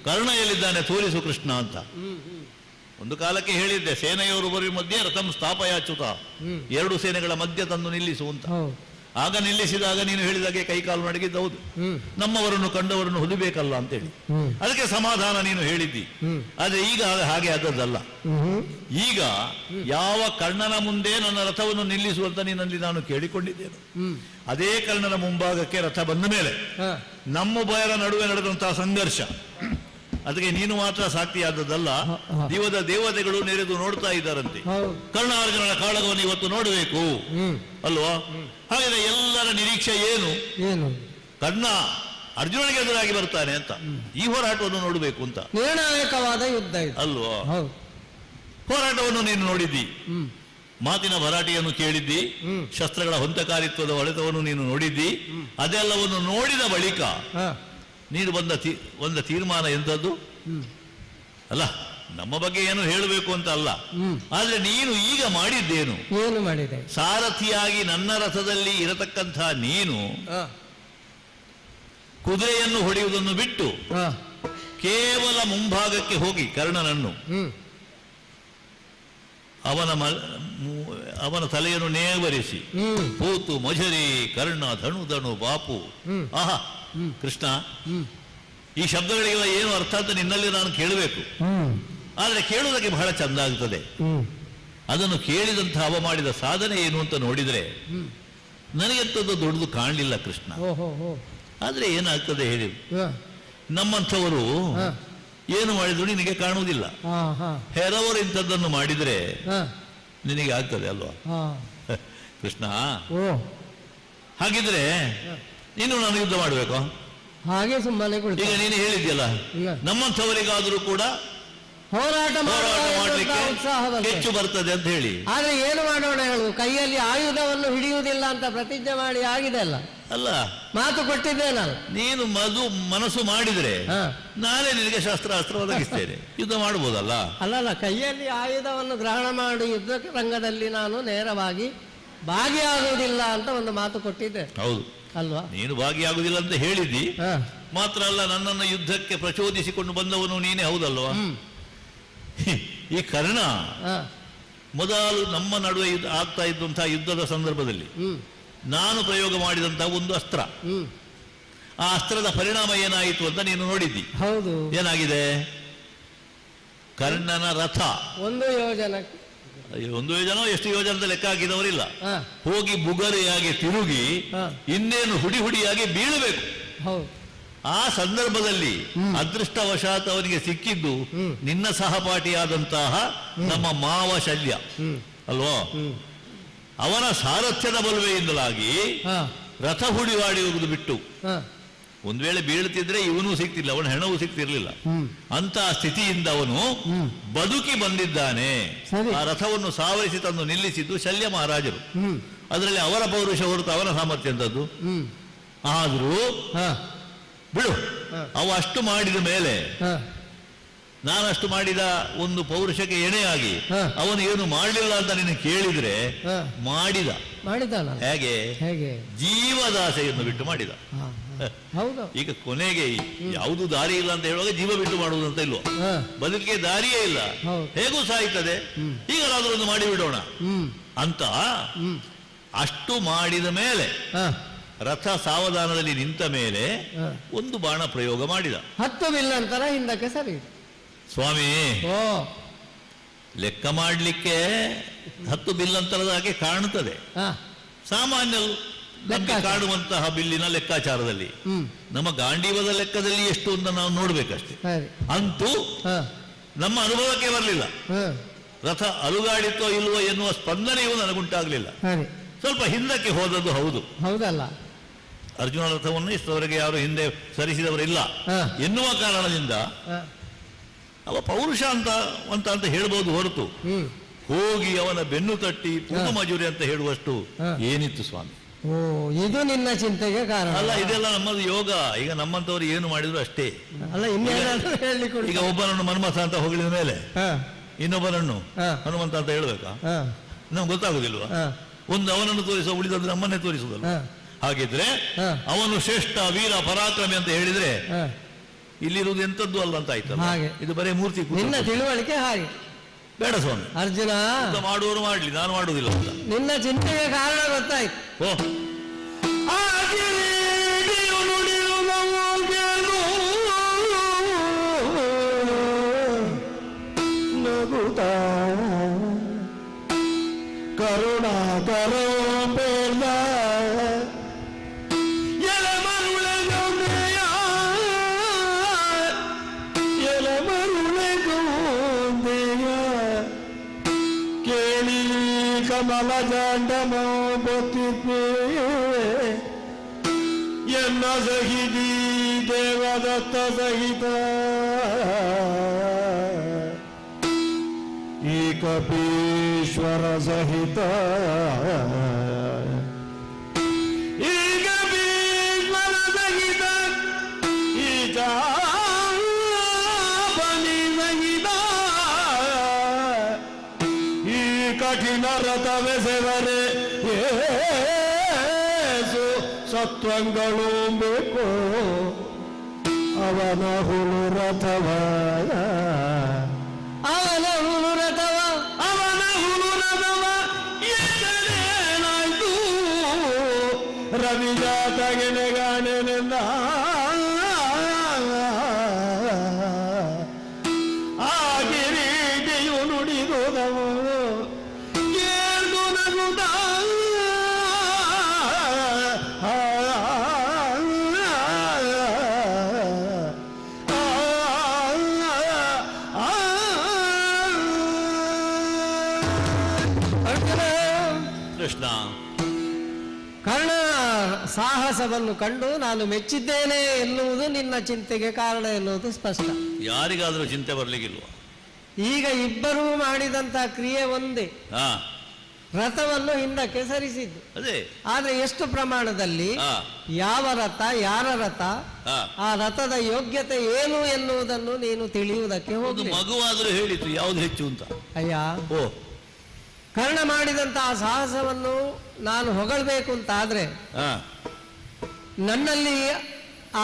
ಕರ್ಣ ಎಲ್ಲಿದ್ದಾನೆ ತೋರಿಸು ಕೃಷ್ಣ ಅಂತ. ಒಂದು ಕಾಲಕ್ಕೆ ಹೇಳಿದ್ದೆ, ಸೇನೆಯವರು ಬರುವ ಮಧ್ಯೆ ರಥಂ ಸ್ಥಾಪಯಾಚ್ಯುತ, ಎರಡು ಸೇನೆಗಳ ಮಧ್ಯೆ ತಂದು ನಿಲ್ಲಿಸು ಅಂತ. ಆಗ ನಿಲ್ಲಿಸಿದಾಗ ನೀನು ಹೇಳಿದಾಗೆ ಕೈಕಾಲು ನಡಗಿದ್ದು ಹೌದು, ನಮ್ಮವರನ್ನು ಕಂಡವರನ್ನು ಹೊಲಿಬೇಕಲ್ಲ ಅಂತೇಳಿ ಅದಕ್ಕೆ ಸಮಾಧಾನ ನೀನು ಹೇಳಿದ್ದಿ. ಆದ್ರೆ ಈಗ ಹಾಗೆ ಆದದ್ದಲ್ಲ. ಈಗ ಯಾವ ಕರ್ಣನ ಮುಂದೆ ನನ್ನ ರಥವನ್ನು ನಿಲ್ಲಿಸುವಂತ ನಿನ್ನಲ್ಲಿ ನಾನು ಕೇಳಿಕೊಂಡಿದ್ದೇನೆ, ಅದೇ ಕರ್ಣನ ಮುಂಭಾಗಕ್ಕೆ ರಥ ಬಂದ ಮೇಲೆ ನಮ್ಮೊಬ್ಬರ ನಡುವೆ ನಡೆದಂತಹ ಸಂಘರ್ಷ, ಅದಕ್ಕೆ ನೀನು ಮಾತ್ರ ಸಾಕ್ಷಿಯಾದದ್ದಲ್ಲ, ದಿವದ ದೇವತೆಗಳು ನೆರೆದು ನೋಡ್ತಾ ಇದ್ದಾರಂತೆ. ಕರ್ಣಾರ್ಜುನನ ಕಾಳಗವನ್ನು ಇವತ್ತು ನೋಡಬೇಕು ಅಲ್ವಾ? ಹಾಗಾದ್ರೆ ಎಲ್ಲರ ನಿರೀಕ್ಷೆ ಏನು? ಕರ್ಣ ಅರ್ಜುನನಿಗೆ ಎದುರಾಗಿ ಬರ್ತಾನೆ ಅಂತ, ಈ ಹೋರಾಟವನ್ನು ನೋಡಬೇಕು ಅಂತ. ನಿರ್ಣಾಯಕವಾದ ಯುದ್ಧ ಅಲ್ವಾ? ಹೋರಾಟವನ್ನು ನೀನು ನೋಡಿದ್ದಿ, ಮಾತಿನ ಭರಾಟೆಯನ್ನು ಕೇಳಿದ್ದಿ, ಶಸ್ತ್ರಗಳ ಹೊಂತಕಾರಿತ್ವದ ಹೊಳೆತವನ್ನು ನೀನು ನೋಡಿದ್ದಿ. ಅದೆಲ್ಲವನ್ನು ನೋಡಿದ ಬಳಿಕ ನೀನು ಬಂದ ಒಂದು ತೀರ್ಮಾನ ಎಂಥದ್ದು ಅಲ್ಲ, ನಮ್ಮ ಬಗ್ಗೆ ಏನು ಹೇಳಬೇಕು ಅಂತ ಅಲ್ಲ, ಆದ್ರೆ ನೀನು ಈಗ ಮಾಡಿದ್ದೇನು? ಏನು ಮಾಡಿದೆ? ಸಾರಥಿಯಾಗಿ ನನ್ನ ರಥದಲ್ಲಿ ಇರತಕ್ಕಂಥ ನೀನು ಕುದುರೆಯನ್ನು ಹೊಡೆಯುವುದನ್ನು ಬಿಟ್ಟು ಕೇವಲ ಮುಂಭಾಗಕ್ಕೆ ಹೋಗಿ ಕರ್ಣನನ್ನು ಅವನ ತಲೆಯನ್ನು ನೇವರಿಸಿ ಪೂತು ಮಜರಿ ಕರ್ಣ ಧಣು ಬಾಪು. ಆಹಾ ಕೃಷ್ಣ, ಈ ಶಬ್ದಗಳಿಗೆಲ್ಲ ಏನು ಅರ್ಥ ಅಂತ ನಿನ್ನಲ್ಲಿ ನಾನು ಕೇಳಬೇಕು. ಆದರೆ ಕೇಳುವುದಕ್ಕೆ ಬಹಳ ಚಂದ ಆಗ್ತದೆ. ಅದನ್ನು ಕೇಳಿದಂಥ ಅವ ಮಾಡಿದ ಸಾಧನೆ ಏನು ಅಂತ ನೋಡಿದರೆ ನನಗೆಂಥದ್ದು ದೊಡ್ಡದು ಕಾಣಲಿಲ್ಲ ಕೃಷ್ಣ. ಆದ್ರೆ ಏನಾಗ್ತದೆ ಹೇಳಿ, ನಮ್ಮಂಥವರು ಏನು ಮಾಡಿದ್ರು ನಿನಗೆ ಕಾಣುವುದಿಲ್ಲ. ಹೆರವರು ಇಂಥದ್ದನ್ನು ಮಾಡಿದರೆ ನಿನಗೆ ಆಗ್ತದೆ ಅಲ್ವಾ ಕೃಷ್ಣ? ಹಾಗಿದ್ರೆ ನೀನು ನಾನು ಯುದ್ಧ ಮಾಡಬೇಕು ಹಾಗೆ ಸುಮ್ಮನೆ ಈಗ ನೀನು ಹೇಳಿದ್ಯಲ್ಲ, ನಮ್ಮಂಥವರಿಗಾದರೂ ಕೂಡ ಹೋರಾಟ ಮಾಡಲಿಕ್ಕೆ ಹೆಚ್ಚು ಬರ್ತದೆ ಅಂತ ಹೇಳಿ. ಆದ್ರೆ ಏನು ಮಾಡೋಣ ಹೇಳು, ಕೈಯಲ್ಲಿ ಆಯುಧವನ್ನು ಹಿಡಿಯುವುದಿಲ್ಲ ಅಂತ ಪ್ರತಿಜ್ಞೆ ಮಾಡಿ ಆಗಿದೆ ಅಲ್ಲ. ಅಲ್ಲ, ಮಾತು ಕೊಟ್ಟಿದ್ದೇನಲ್ಲ. ನೀನು ಮನಸ್ಸು ಮಾಡಿದ್ರೆ ನಾನೇ ನಿನಗೆ ಶಸ್ತ್ರಾಸ್ತ್ರ ಒದಗಿಸ್ತೇನೆ, ಯುದ್ಧ ಮಾಡಬಹುದಲ್ಲ. ಅಲ್ಲಲ್ಲ, ಕೈಯಲ್ಲಿ ಆಯುಧವನ್ನು ಗ್ರಹಣ ಮಾಡಿ ಯುದ್ಧ ರಂಗದಲ್ಲಿ ನಾನು ನೇರವಾಗಿ ಭಾಗಿಯಾಗುವುದಿಲ್ಲ ಅಂತ ಒಂದು ಮಾತು ಕೊಟ್ಟಿದ್ದೆ. ಹೌದು ಅಲ್ವಾ? ನೀನು ಭಾಗಿಯಾಗುವುದಿಲ್ಲ ಅಂತ ಹೇಳಿದ್ದಿ. ಮಾತ್ರ ಅಲ್ಲ, ನನ್ನನ್ನು ಯುದ್ಧಕ್ಕೆ ಪ್ರಚೋದಿಸಿಕೊಂಡು ಬಂದವನು ನೀನೇ, ಹೌದಲ್ವಾ? ಈ ಕರ್ಣ ಮೊದಲು ನಮ್ಮ ನಡುವೆ ಆಗ್ತಾ ಇದ್ದಂತಹ ಯುದ್ಧದ ಸಂದರ್ಭದಲ್ಲಿ ನಾನು ಪ್ರಯೋಗ ಮಾಡಿದಂತಹ ಒಂದು ಅಸ್ತ್ರ, ಆ ಅಸ್ತ್ರದ ಪರಿಣಾಮ ಏನಾಯಿತು ಅಂತ ನೀನು ನೋಡಿದ್ದಿ. ಹೌದು. ಏನಾಗಿದೆ? ಕರ್ಣನ ರಥ ಒಂದು ಯೋಜನ ಎಷ್ಟು ಯೋಜನದ ಲೆಕ್ಕ ಹಾಕಿದವರಿಲ್ಲ, ಹೋಗಿ ಬುಗರೆಯಾಗಿ ತಿರುಗಿ ಇನ್ನೇನು ಹುಡಿಯಾಗಿ ಬೀಳಬೇಕು. ಆ ಸಂದರ್ಭದಲ್ಲಿ ಅದೃಷ್ಟವಶಾತ್ ಅವನಿಗೆ ಸಿಕ್ಕಿದ್ದು ನಿನ್ನ ಸಹಪಾಠಿಯಾದಂತಹ ನಮ್ಮ ಮಾವ ಶಲ್ಯ ಅಲ್ವೋ. ಅವನ ಸಾರಥ್ಯದ ಬಲವೆಯಿಂದಲಾಗಿ ರಥ ಹುಡಿವಾಡಿ ಹೋಗುದು ಬಿಟ್ಟು ಒಂದ್ ವೇಳೆ ಬೀಳ್ತಿದ್ರೆ ಇವನೂ ಸಿಕ್ತಿಲ್ಲ, ಅವನ ಹೆಣವೂ ಸಿಕ್ತಿರ್ಲಿಲ್ಲ. ಅಂತ ಸ್ಥಿತಿಯಿಂದ ಅವನು ಬದುಕಿ ಬಂದಿದ್ದಾನೆ. ಆ ರಥವನ್ನು ಸಾವರಿಸಿ ತಂದು ನಿಲ್ಲಿಸಿದ್ದು ಶಲ್ಯ ಮಹಾರಾಜರು. ಅದರಲ್ಲಿ ಅವರ ಪೌರುಷ ಹೊರತು ಅವನ ಸಾಮರ್ಥ್ಯ ಅಂತದ್ದು. ಆದ್ರೂ ಬಿಡು, ಅವ ಅಷ್ಟು ಮಾಡಿದ ಮೇಲೆ ನಾನಷ್ಟು ಮಾಡಿದ ಒಂದು ಪೌರುಷಕ್ಕೆ ಎಣೆಯಾಗಿ ಅವನು ಏನು ಮಾಡಲಿಲ್ಲ ಅಂತ ನೀನು ಕೇಳಿದ್ರೆ ಮಾಡಿದ. ಹೇಗೆ? ಜೀವದಾಸೆಯನ್ನು ಬಿಟ್ಟು ಮಾಡಿದ. ಈಗ ಕೊನೆಗೆ ಯಾವುದು ದಾರಿ ಇಲ್ಲ ಅಂತ ಹೇಳುವಾಗ ಜೀವ ಬಿಟ್ಟು ಮಾಡುವುದಂತ ಇಲ್ವೋ, ಬದುಕಿಗೆ ದಾರಿಯೇ ಇಲ್ಲ, ಹೇಗೂ ಸಾಯ್ತದೆ, ಈಗಲಾದ್ರೂ ಒಂದು ಮಾಡಿ ಬಿಡೋಣ ಅಂತ ಅಷ್ಟು ಮಾಡಿದ ಮೇಲೆ ರಥ ಸಾವಧಾನದಲ್ಲಿ ನಿಂತ ಮೇಲೆ ಒಂದು ಬಾಣ ಪ್ರಯೋಗ ಮಾಡಿದ. 10 ಬಿಲ್ಲಂತರ ಹಿಂದಕ್ಕೆ ಸರಿ. ಸ್ವಾಮಿ, ಲೆಕ್ಕ ಮಾಡಲಿಕ್ಕೆ 10 ಬಿಲ್ಲಂತರದ ಹಾಗೆ ಕಾಣುತ್ತದೆ ಸಾಮಾನ್ಯ ನಮಗೆ ಕಾಣುವಂತಹ ಬಿಲ್ಲಿನ ಲೆಕ್ಕಾಚಾರದಲ್ಲಿ. ನಮ್ಮ ಗಾಂಡೀವದ ಲೆಕ್ಕದಲ್ಲಿ ಎಷ್ಟು ಅಂತ ನಾವು ನೋಡ್ಬೇಕಷ್ಟೇ. ಅಂತೂ ನಮ್ಮ ಅನುಭವಕ್ಕೆ ಬರಲಿಲ್ಲ. ರಥ ಅಲುಗಾಡಿತೋ ಇಲ್ವೋ ಎನ್ನುವ ಸ್ಪಂದನೆಯೂ ನನಗುಂಟಾಗಲಿಲ್ಲ. ಸ್ವಲ್ಪ ಹಿಂದಕ್ಕೆ ಹೋದದ್ದು ಹೌದಲ್ಲ. ಅರ್ಜುನ ರಥವನ್ನು ಇಷ್ಟವರೆಗೆ ಯಾರು ಹಿಂದೆ ಸರಿಸಿದವರಿಲ್ಲ ಎನ್ನುವ ಕಾರಣದಿಂದ ಅವ ಪೌರುಷ ಅಂತ ಹೇಳ್ಬೋದು ಹೊರತು ಹೋಗಿ ಅವನ ಬೆನ್ನು ತಟ್ಟಿ ಪೂರ್ಣ ಮಜೂರಿ ಅಂತ ಹೇಳುವಷ್ಟು ಏನಿತ್ತು ಸ್ವಾಮಿ? ಇದು ನಿನ್ನ ಚಿಂತೆಗೆ ಕಾರಣ ಅಲ್ಲ. ಇದೆಲ್ಲ ನಮ್ಮದು ಯೋಗ. ಈಗ ನಮ್ಮಂತವ್ರು ಏನು ಮಾಡಿದ್ರು ಅಷ್ಟೇ. ಅಲ್ಲ, ಈಗ ಒಬ್ಬನನ್ನು ಮನ್ಮಥ ಅಂತ ಹೊಗಳಿದ ಮೇಲೆ ಇನ್ನೊಬ್ಬನನ್ನು ಹನುಮಂತ ಅಂತ ಹೇಳ್ಬೇಕಾ? ನಮ್ಗೆ ಗೊತ್ತಾಗುದಿಲ್ವಾ? ಒಂದು ಅವನನ್ನು ತೋರಿಸುವ, ಉಳಿದಂದ್ರೆ ನಮ್ಮನ್ನೇ ತೋರಿಸುವುದಲ್ಲ. ಹಾಗಿದ್ರೆ ಅವನು ಶ್ರೇಷ್ಠ ವೀರ ಪರಾಕ್ರಮಿ ಅಂತ ಹೇಳಿದ್ರೆ ಇಲ್ಲಿರುವುದು ಎಂತದ್ದು ಅಲ್ಲ ಅಂತ ಆಯ್ತಲ್ಲ. ಇದು ಬರೀ ಮೂರ್ತಿ. ನಿನ್ನ ತಿಳುವಳಿಕೆ ಹಾಗೆ. ಬೇಡ ಸ್ವಾಮಿ, ಅರ್ಜುನ ಮಾಡುವವರು ಮಾಡ್ಲಿ, ನಾನು ಮಾಡುವುದಿಲ್ಲ ಅಂತ. ನಿನ್ನ ಚಿಂತೆಗೆ ಕಾರಣ ಗೊತ್ತಾಯ್ತು. ಕರುಣಾಕರೋ ಬೇಡ ಕೇಳಿ ಕಮಲ ಜಾಂಡಮೋ ಗೊತ್ತಿಪ್ಪೆ ಎನ್ನ ಸಹಿತಿ ದೇವದತ್ತ ಸಹಿತ ಈ ಕಪೀಶ್ವರ ಸಹಿತ ಈ ಕಪೀಶ್ವರ ಸಹಿತ ಈ ಚಾಪನಿ ಸಹಿತ ಈ ಕಠಿಣ ರಥವೆಸೆವರೆ ಏಸು ಸತ್ವಂಗಳು ಬೇಕು ಅವನ ಹುಲು ರಥವ ರವಿಜಾತಗೆನೆ ಗಾಣೆನೆಂದ ಆಗಿರೀತಿಯು ನುಡಿದುದವು ಏನು ನಗುದ ಕೃಷ್ಣ, ಕರ್ಣ ಸಾಹಸವನ್ನು ಕಂಡು ನಾನು ಮೆಚ್ಚಿದ್ದೇನೆ ಎನ್ನುವುದು ನಿನ್ನ ಚಿಂತೆಗೆ ಕಾರಣ ಎನ್ನುವುದು ಸ್ಪಷ್ಟ. ಯಾರಿಗಾದ್ರೂ ಚಿಂತೆ ಬರ್ಲಿಕ್ಕಿಲ್ವ? ಈಗ ಇಬ್ಬರೂ ಮಾಡಿದಂತ ಕ್ರಿಯೆ ಒಂದೇ, ಹಾ ರಥವನ್ನು ಹಿಂದಕ್ಕೆ ಸರಿಸಿದ್ದು. ಅದೇ ಆದ್ರೆ ಎಷ್ಟು ಪ್ರಮಾಣದಲ್ಲಿ, ಯಾವ ರಥ, ಯಾರ ರಥ, ಆ ರಥದ ಯೋಗ್ಯತೆ ಏನು ಎನ್ನುವುದನ್ನು ನೀನು ತಿಳಿಯುವುದಕ್ಕೆ ಹೋಗಿ. ಮಗುವಾದ್ರೂ ಹೇಳಿತು ಯಾವ್ದು ಹೆಚ್ಚು ಅಂತ. ಅಯ್ಯ, ಓ, ಕರ್ಣ ಮಾಡಿದಂತಹ ಸಾಹಸವನ್ನು ನಾನು ಹೊಗಳಬೇಕು ಅಂತ ಆದ್ರೆ ನನ್ನಲ್ಲಿ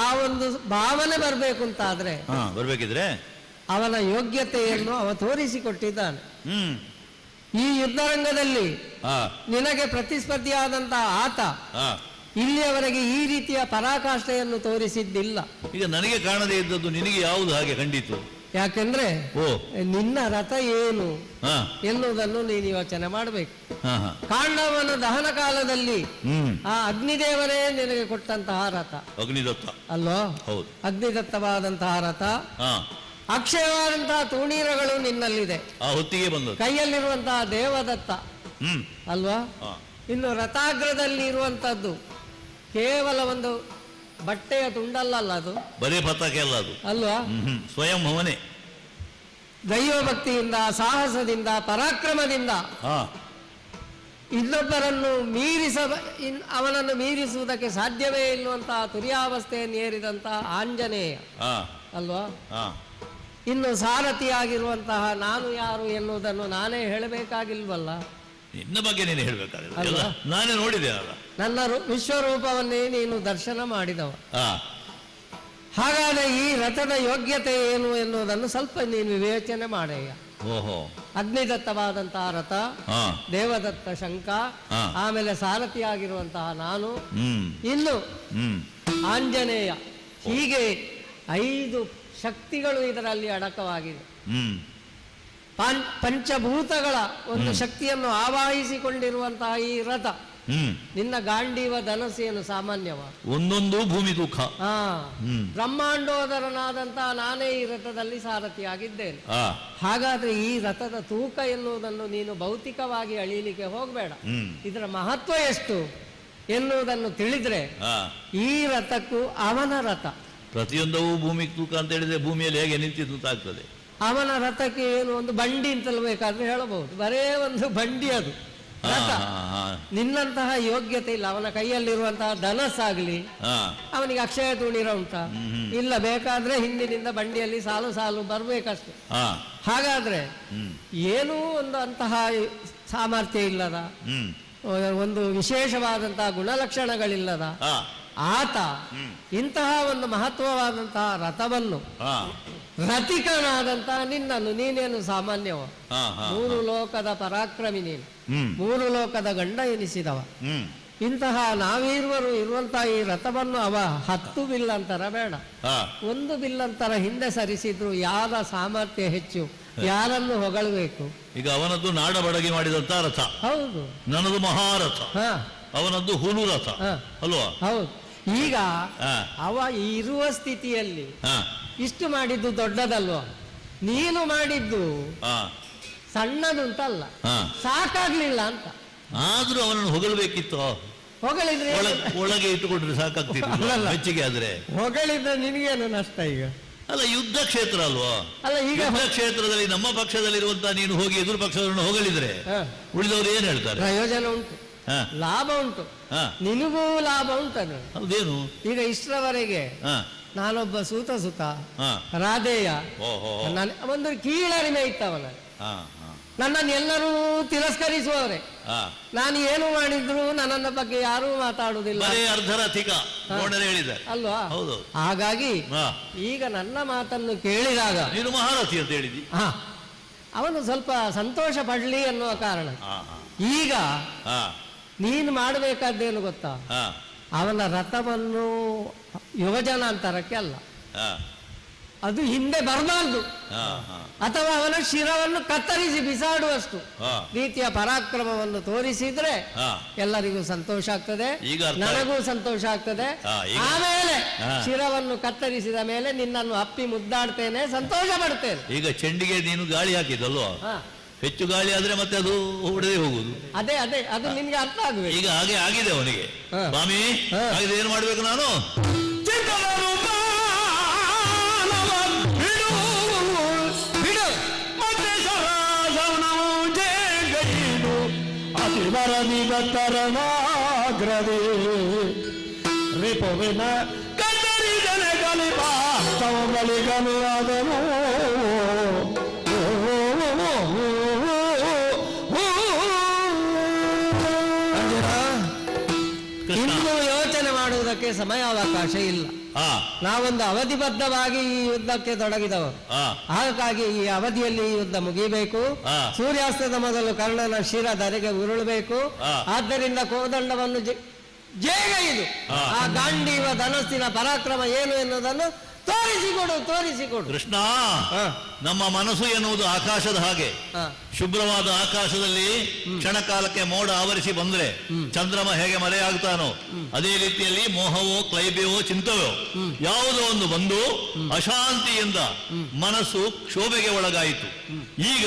ಆ ಒಂದು ಭಾವನೆ ಬರಬೇಕು ಅಂತ ಆದ್ರೆ ಬರ್ಬೇಕಿದ್ರೆ ಅವನ ಯೋಗ್ಯತೆಯನ್ನು ಅವ ತೋರಿಸಿಕೊಟ್ಟಿದ್ದಾನೆ. ಈ ಯುದ್ಧರಂಗದಲ್ಲಿ ನಿನಗೆ ಪ್ರತಿಸ್ಪರ್ಧಿಯಾದಂತಹ ಆತ ಇಲ್ಲಿಯವರೆಗೆ ಈ ರೀತಿಯ ಪರಾಕಾಷ್ಠೆಯನ್ನು ತೋರಿಸಿದ್ದಿಲ್ಲ. ಈಗ ನನಗೆ ಕಾಣದೇ ಇದ್ದದ್ದು ನಿನಗೆ ಯಾವುದು ಹಾಗೆ ಖಂಡಿತು? ಯಾಕೆಂದ್ರೆ ನಿನ್ನ ರಥ ಏನು ಎನ್ನುವುದನ್ನು ನೀನು ಯೋಚನೆ ಮಾಡಬೇಕು. ಕಾಂಡವನ ದಹನ ಕಾಲದಲ್ಲಿ ಆ ಅಗ್ನಿದೇವರೇ ನಿನಗೆ ಕೊಟ್ಟಂತಹ ರಥ ಅಗ್ನಿದತ್ತ ಅಲ್ವೋ? ಹೌದು, ಅಗ್ನಿದತ್ತವಾದಂತಹ ರಥ. ಅಕ್ಷಯವಾದಂತಹ ತೂಣೀರಗಳು ನಿನ್ನಲ್ಲಿದೆ, ಆ ಹೊತ್ತಿಗೆ ಬಂದ ಕೈಯಲ್ಲಿರುವಂತಹ ದೇವದತ್ತ ಅಲ್ವಾ? ಇನ್ನು ರಥಾಗ್ರದಲ್ಲಿ ಇರುವಂತದ್ದು ಕೇವಲ ಒಂದು ಬಟ್ಟೆಯ ತುಂಡಲ್ಲ, ಅದು ಬರೀ ಪತಾಕೆ ಅಲ್ಲ, ಅದು ಅಲ್ವಾ? ಸ್ವಯಂ ಅವನೇ ದೈವಭಕ್ತಿಯಿಂದ, ಸಾಹಸದಿಂದ, ಪರಾಕ್ರಮದಿಂದ ಇನ್ನೊಬ್ಬರನ್ನು ಅವನನ್ನು ಮೀರಿಸುವುದಕ್ಕೆ ಸಾಧ್ಯವೇ ಇಲ್ಲುವಂತಹ ತುರ್ಯಾವಸ್ಥೆಯನ್ನು ಏರಿದಂತಹ ಆಂಜನೇಯ ಅಲ್ವಾ? ಇನ್ನು ಸಾರಥಿಯಾಗಿರುವಂತಹ ನಾನು ಯಾರು ಎನ್ನುವುದನ್ನು ನಾನೇ ಹೇಳಬೇಕಾಗಿಲ್ವಲ್ಲ? ನಿನ್ನ ಬಗ್ಗೆ ನೀನು ಹೇಳಬೇಕಾಗಿಲ್ಲ, ನಾನೇ ನೋಡಿದೆ ಅಲ್ಲ. ನನ್ನ ವಿಶ್ವರೂಪವನ್ನೇ ನೀನು ದರ್ಶನ ಮಾಡಿದವ. ಹಾಗಾದರೆ ಈ ರಥದ ಯೋಗ್ಯತೆ ಏನು ಎನ್ನುವುದನ್ನು ಸ್ವಲ್ಪ ನೀನು ವಿವೇಚನೆ ಮಾಡಯ್ಯ. ಅಗ್ನಿದತ್ತವಾದಂತಹ ರಥ, ದೇವದತ್ತ ಶಂಖ, ಆಮೇಲೆ ಸಾರಥಿಯಾಗಿರುವಂತಹ ನಾನು, ಇನ್ನು ಆಂಜನೇಯ, ಹೀಗೆ 5 ಶಕ್ತಿಗಳು ಇದರಲ್ಲಿ ಅಡಕವಾಗಿದೆ. ಪಂಚಭೂತಗಳ ಒಂದು ಶಕ್ತಿಯನ್ನು ಆವಾಹಿಸಿಕೊಂಡಿರುವಂತಹ ಈ ರಥ, ನಿನ್ನ ಗಾಂಡೀವ ಧನಸ್ಸೇನು ಸಾಮಾನ್ಯವ? ಒಂದೊಂದು ಭೂಮಿ ದುಃಖ. ಬ್ರಹ್ಮಾಂಡೋದರನಾದಂತಹ ನಾನೇ ಈ ರಥದಲ್ಲಿ ಸಾರಥಿಯಾಗಿದ್ದೇನೆ. ಹಾಗಾದ್ರೆ ಈ ರಥದ ತೂಕ ಎನ್ನುವುದನ್ನು ನೀನು ಭೌತಿಕವಾಗಿ ಅಳೀಲಿಕ್ಕೆ ಹೋಗಬೇಡ. ಇದರ ಮಹತ್ವ ಎಷ್ಟು ಎನ್ನುವುದನ್ನು ತಿಳಿದ್ರೆ ಈ ರಥಕ್ಕೂ ಅವನ ರಥ, ಪ್ರತಿಯೊಂದವು ಭೂಮಿ ತೂಕ ಅಂತ ಹೇಳಿದ್ರೆ ಭೂಮಿಯಲ್ಲಿ ಹೇಗೆ ನಿಂತಿದ್ದು ಅಂತ ಆಗ್ತದೆ. ಅವನ ರಥಕ್ಕೆ ಏನು ಒಂದು ಬಂಡಿ ಅಂತಲೂ ಬೇಕಾದ್ರೆ ಹೇಳಬಹುದು, ಬರೇ ಒಂದು ಬಂಡಿ ಅದು ರಥ. ನಿನ್ನಂತಹ ಯೋಗ್ಯತೆ ಇಲ್ಲ. ಅವನ ಕೈಯಲ್ಲಿರುವಂತಹ ಧನಸ್ಸಾಗ್ಲಿ, ಅವನಿಗೆ ಅಕ್ಷಯ ತೂಣೀರ ಉಂಟಾ? ಇಲ್ಲ. ಬೇಕಾದ್ರೆ ಹಿಂದಿನಿಂದ ಬಂಡಿಯಲ್ಲಿ ಸಾಲು ಸಾಲು ಬರ್ಬೇಕಷ್ಟೆ. ಹಾಗಾದ್ರೆ ಏನೂ ಒಂದು ಅಂತಹ ಸಾಮರ್ಥ್ಯ ಇಲ್ಲದ, ಒಂದು ವಿಶೇಷವಾದಂತಹ ಗುಣಲಕ್ಷಣಗಳಿಲ್ಲದ ಆತ ಇಂತಹ ಒಂದು ಮಹತ್ವವಾದಂತಹ ರಥವನ್ನು, ರಥಿಕನಾದಂತಹ ನಿನ್ನನ್ನು, ನೀನೇನು ಸಾಮಾನ್ಯವ? 3 ಲೋಕದ ಪರಾಕ್ರಮಿ ನೀನು, 3 ಲೋಕದ ಗಂಡ ಎನಿಸಿದವ. ಇಂತಹ ನಾವೀರ್ವರು ಇರುವಂತಹ ಈ ರಥವನ್ನು ಅವ 10 ಬಿಲ್ಲಂತರ ಬೇಡ, 1 ಬಿಲ್ಲಂತರ ಹಿಂದೆ ಸರಿಸಿದ್ರು ಯಾರ ಸಾಮರ್ಥ್ಯ ಹೆಚ್ಚು, ಯಾರನ್ನು ಹೊಗಳಬೇಕು? ಈಗ ಅವನದ್ದು ನಾಡ ಬಡಗಿ ಮಾಡಿದಂತ ರಥ, ಹೌದು. ನನ್ನದು ಮಹಾರಥ, ಅವನದ್ದು ಹುಲು ರಥ ಅಲ್ವಾ? ಹೌದು. ಈಗ ಅವ ಇರುವ ಸ್ಥಿತಿಯಲ್ಲಿ ಇಷ್ಟು ಮಾಡಿದ್ದು ದೊಡ್ಡದಲ್ವಾ? ನೀನು ಮಾಡಿದ್ದು ಸಣ್ಣದುಂಟಲ್ಲ, ಸಾಕಾಗ್ಲಿಲ್ಲ ಅಂತ. ಆದ್ರೂ ಅವನನ್ನು ಹೊಗಳಬೇಕಿತ್ತು. ಹೊಗಳಿದ್ರೆ ಒಳಗೆ ಇಟ್ಟುಕೊಂಡ್ರೆ ಸಾಕಾಗ್ತಿಲ್ಲ, ಹೆಚ್ಚಿಗೆ ಆದ್ರೆ. ಹೊಗಳಿದ್ರೆ ನಿನಗೇನು ನಷ್ಟ ಈಗ? ಅಲ್ಲ, ಯುದ್ಧ ಕ್ಷೇತ್ರ ಅಲ್ವಾ? ಅಲ್ಲ, ಈಗ ಯುದ್ಧ ಕ್ಷೇತ್ರದಲ್ಲಿ ನಮ್ಮ ಪಕ್ಷದಲ್ಲಿರುವಂತ ನೀನು ಹೋಗಿ ಎದುರು ಪಕ್ಷದವರನ್ನು ಹೊಗಳಿದ್ರೆ ಉಳಿದವರು ಏನ್ ಹೇಳ್ತಾರೆ? ಪ್ರಯೋಜನ ಉಂಟು, ಲಾಭ ಉಂಟು, ನಿನಗೂ ಲಾಭ ಉಂಟು. ಹೌದೇನು? ಈಗ ಇಷ್ಟರವರೆಗೆ ನಾನೊಬ್ಬ ಸೂತ ರಾಧೇಯ, ಒಂದು ಕೀಳರಿಮೆ ಇತ್ತವನ. ನನ್ನನ್ನು ಎಲ್ಲರೂ ತಿರಸ್ಕರಿಸುವವರೇ. ನಾನು ಏನು ಮಾಡಿದ್ರು ನನ್ನ ಬಗ್ಗೆ ಯಾರೂ ಮಾತಾಡುವುದಿಲ್ಲ, ಅರ್ಧರಥಿಕ ಹೇಳಿದ್ದಾರೆ ಅಲ್ವಾ? ಹಾಗಾಗಿ ಈಗ ನನ್ನ ಮಾತನ್ನು ಕೇಳಿದಾಗ ನೀನು ಮಹಾರಥಿ ಅಂತ ಹೇಳಿದಿ, ಅವನು ಸ್ವಲ್ಪ ಸಂತೋಷ ಪಡ್ಲಿ ಎನ್ನುವ ಕಾರಣ ಈಗ ನೀನು ಮಾಡಬೇಕಾದ್ದೇನು ಗೊತ್ತಾ? ಅವನ ರಥವನ್ನು ಯುವಜನಾಂತರಕ್ಕೆ ಅಲ್ಲ, ಅದು ಹಿಂದೆ ಬರಬಾರ್ದು, ಅಥವಾ ಅವನ ಶಿರವನ್ನು ಕತ್ತರಿಸಿ ಬಿಸಾಡುವಷ್ಟು ರೀತಿಯ ಪರಾಕ್ರಮವನ್ನು ತೋರಿಸಿದ್ರೆ ಎಲ್ಲರಿಗೂ ಸಂತೋಷ ಆಗ್ತದೆ, ನನಗೂ ಸಂತೋಷ ಆಗ್ತದೆ. ಆಮೇಲೆ ಶಿರವನ್ನು ಕತ್ತರಿಸಿದ ಮೇಲೆ ನಿನ್ನನ್ನು ಅಪ್ಪಿ ಮುದ್ದಾಡ್ತೇನೆ, ಸಂತೋಷ ಪಡ್ತೇನೆ. ಈಗ ಚೆಂಡಿಗೆ ನೀನು ಗಾಳಿ ಹಾಕಿದಲ್ವಾ? ಹೆಚ್ಚು ಗಾಳಿ ಆದ್ರೆ ಮತ್ತೆ ಅದು ಹೊಡೆದೇ ಹೋಗುದು. ಅದೇ ಅದು ನಿನ್ಗೆ ಅರ್ಥ ಆಗಬೇಕು. ಈಗ ಹಾಗೆ ಆಗಿದೆ ಅವನಿಗೆ. ಸ್ವಾಮಿ, ಹಾಗೆ ಏನು ಮಾಡ್ಬೇಕು ನಾನು? ಬಿಡು ಮತ್ತೆ ಮಾಡಿದ ತರಣಾಗ್ರದಿ ರಿಪುವಿನ ಕತ್ತರಿದನೆ ಕಲಿಪ ತವಗಳಿಗನು ಅದನು ಇನ್ನು ಯೋಚನೆ ಮಾಡುವುದಕ್ಕೆ ಸಮಯಾವಕಾಶ ಇಲ್ಲ. ನಾವೊಂದು ಅವಧಿಬದ್ಧವಾಗಿ ಈ ಯುದ್ಧಕ್ಕೆ ತೊಡಗಿದವರು. ಹಾಗಾಗಿ ಈ ಅವಧಿಯಲ್ಲಿ ಈ ಯುದ್ಧ ಮುಗಿಬೇಕು. ಸೂರ್ಯಾಸ್ತದ ಮೊದಲು ಕರ್ಣನ ಶಿರ ಧರೆಗೆ ಉರುಳಬೇಕು. ಆದ್ದರಿಂದ ಕೋದಂಡವನ್ನು ಜೇಗೈದು ಆ ಗಾಂಡೀವ ಧನಸ್ಸಿನ ಪರಾಕ್ರಮ ಏನು ಎನ್ನುವುದನ್ನು ತೋರಿಸಿಕೊಡು ಕೃಷ್ಣ. ನಮ್ಮ ಮನಸ್ಸು ಎನ್ನುವುದು ಆಕಾಶದ ಹಾಗೆ. ಶುಭ್ರವಾದ ಆಕಾಶದಲ್ಲಿ ಕ್ಷಣಕಾಲಕ್ಕೆ ಮೋಡ ಆವರಿಸಿ ಬಂದ್ರೆ ಚಂದ್ರಮ ಹೇಗೆ ಮರೆಯಾಗುತ್ತಾನೋ ಅದೇ ರೀತಿಯಲ್ಲಿ ಮೋಹವೋ ಕ್ಲೈಬ್ಯವೋ ಚಿಂತವೋ ಯಾವುದೋ ಒಂದು ಬಂದು ಅಶಾಂತಿಯಿಂದ ಮನಸ್ಸು ಕ್ಷೋಭೆಗೆ ಒಳಗಾಯಿತು. ಈಗ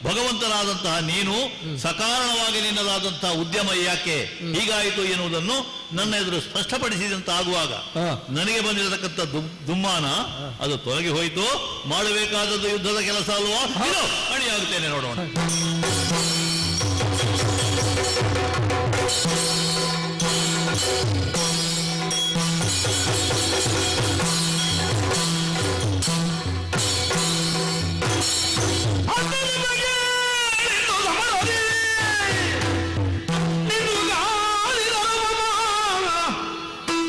ಭಗವಂತನಾದಂತಹ ನೀನು ಸಕಾರಣವಾಗಿ ನಿನ್ನದಾದಂತಹ ಉದ್ಯಮ ಯಾಕೆ ಹೀಗಾಯಿತು ಎನ್ನುವುದನ್ನು ನನ್ನ ಎದುರು ಸ್ಪಷ್ಟಪಡಿಸಿದಂತಾಗುವಾಗ ನನಗೆ ಬಂದಿರತಕ್ಕಂಥ ದುಮ್ಮಾನ ಅದು ತೊಲಗಿ ಹೋಯಿತು. ಮಾಡಬೇಕಾದದ್ದು ಯುದ್ಧದ ಕೆಲಸ ಅಲ್ವಾ? ಅಣಿಯಾಗುತ್ತೇನೆ ನೋಡೋಣ.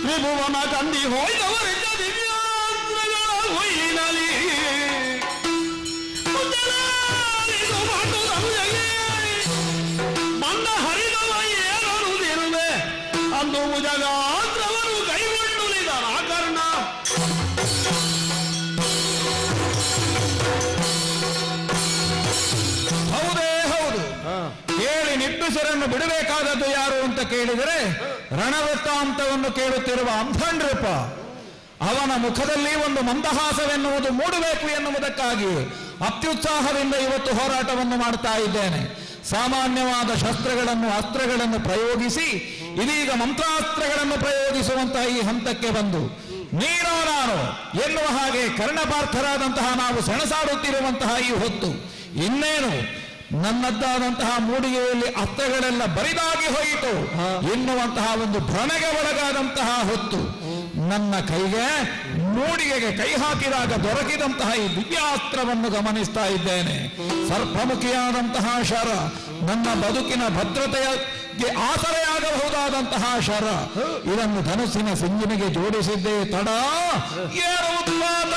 ತ್ರಿಭುವನ ಕಂದಿ ಹೋಯ್ದವರಿದ್ದ ದಿವ್ಯಾಂದ್ರಗಳ ಹೊಯ್ನಲಿ ಮಂದ ಹರಿದವ ಏನುವುದಿರುವೆ ಅಂದು ಮುಜಗಾತ್ರವರು ಕೈಗೊಂಡುಳಿದ ರಾಕರ್ಣ. ಹೌದೇ ಹೌದು. ಕೇಳಿ ನಿಟ್ಟುಸರನ್ನು ಬಿಡಬೇಕಾದದ್ದು ಯಾರು ಅಂತ ಕೇಳಿದರೆ ರಣವೃತ್ತಾಂತವನ್ನು ಕೇಳುತ್ತಿರುವ ಅಂಧಂಡ್ರಪ್ಪ. ಅವನ ಮುಖದಲ್ಲಿ ಒಂದು ಮಂದಹಾಸವೆನ್ನುವುದು ಮೂಡಬೇಕು ಎನ್ನುವುದಕ್ಕಾಗಿ ಅತ್ಯುತ್ಸಾಹದಿಂದ ಇವತ್ತು ಹೋರಾಟವನ್ನು ಮಾಡ್ತಾ ಇದ್ದೇನೆ. ಸಾಮಾನ್ಯವಾದ ಶಸ್ತ್ರಗಳನ್ನು ಅಸ್ತ್ರಗಳನ್ನು ಪ್ರಯೋಗಿಸಿ ಇದೀಗ ಮಂತ್ರಾಸ್ತ್ರಗಳನ್ನು ಪ್ರಯೋಗಿಸುವಂತಹ ಈ ಹಂತಕ್ಕೆ ಬಂದು ನೀನೋ ನಾನು ಎನ್ನುವ ಹಾಗೆ ಕರ್ಣಪಾರ್ಥರಾದಂತಹ ನಾವು ಸೆಣಸಾಡುತ್ತಿರುವಂತಹ ಈ ಹೊತ್ತು ಇನ್ನೇನು ನನ್ನದ್ದಾದಂತಹ ಮೂಡಿಗೆಯಲ್ಲಿ ಅಸ್ತ್ರಗಳೆಲ್ಲ ಬರಿದಾಗಿ ಹೋಯಿತು ಎನ್ನುವಂತಹ ಒಂದು ಭ್ರಮೆಗೆ ಒಳಗಾದಂತಹ ಹೊತ್ತು ನನ್ನ ಕೈಗೆ ಮೂಡಿಗೆಗೆ ಕೈ ಹಾಕಿದಾಗ ದೊರಕಿದಂತಹ ಈ ದಿವ್ಯಾಸ್ತ್ರವನ್ನು ಗಮನಿಸ್ತಾ ಇದ್ದೇನೆ. ಸರ್ಪಮುಖಿಯಾದಂತಹ ಶರ, ನನ್ನ ಬದುಕಿನ ಭದ್ರತೆಗೆ ಆಸರೆಯಾಗಬಹುದಾದಂತಹ ಶರ, ಇದನ್ನು ಧನುಸ್ಸಿನ ಸಿಂಜಿನಿಗೆ ಜೋಡಿಸಿದ್ದೇ ತಡ ಏನು ಉತ್ಪಾದ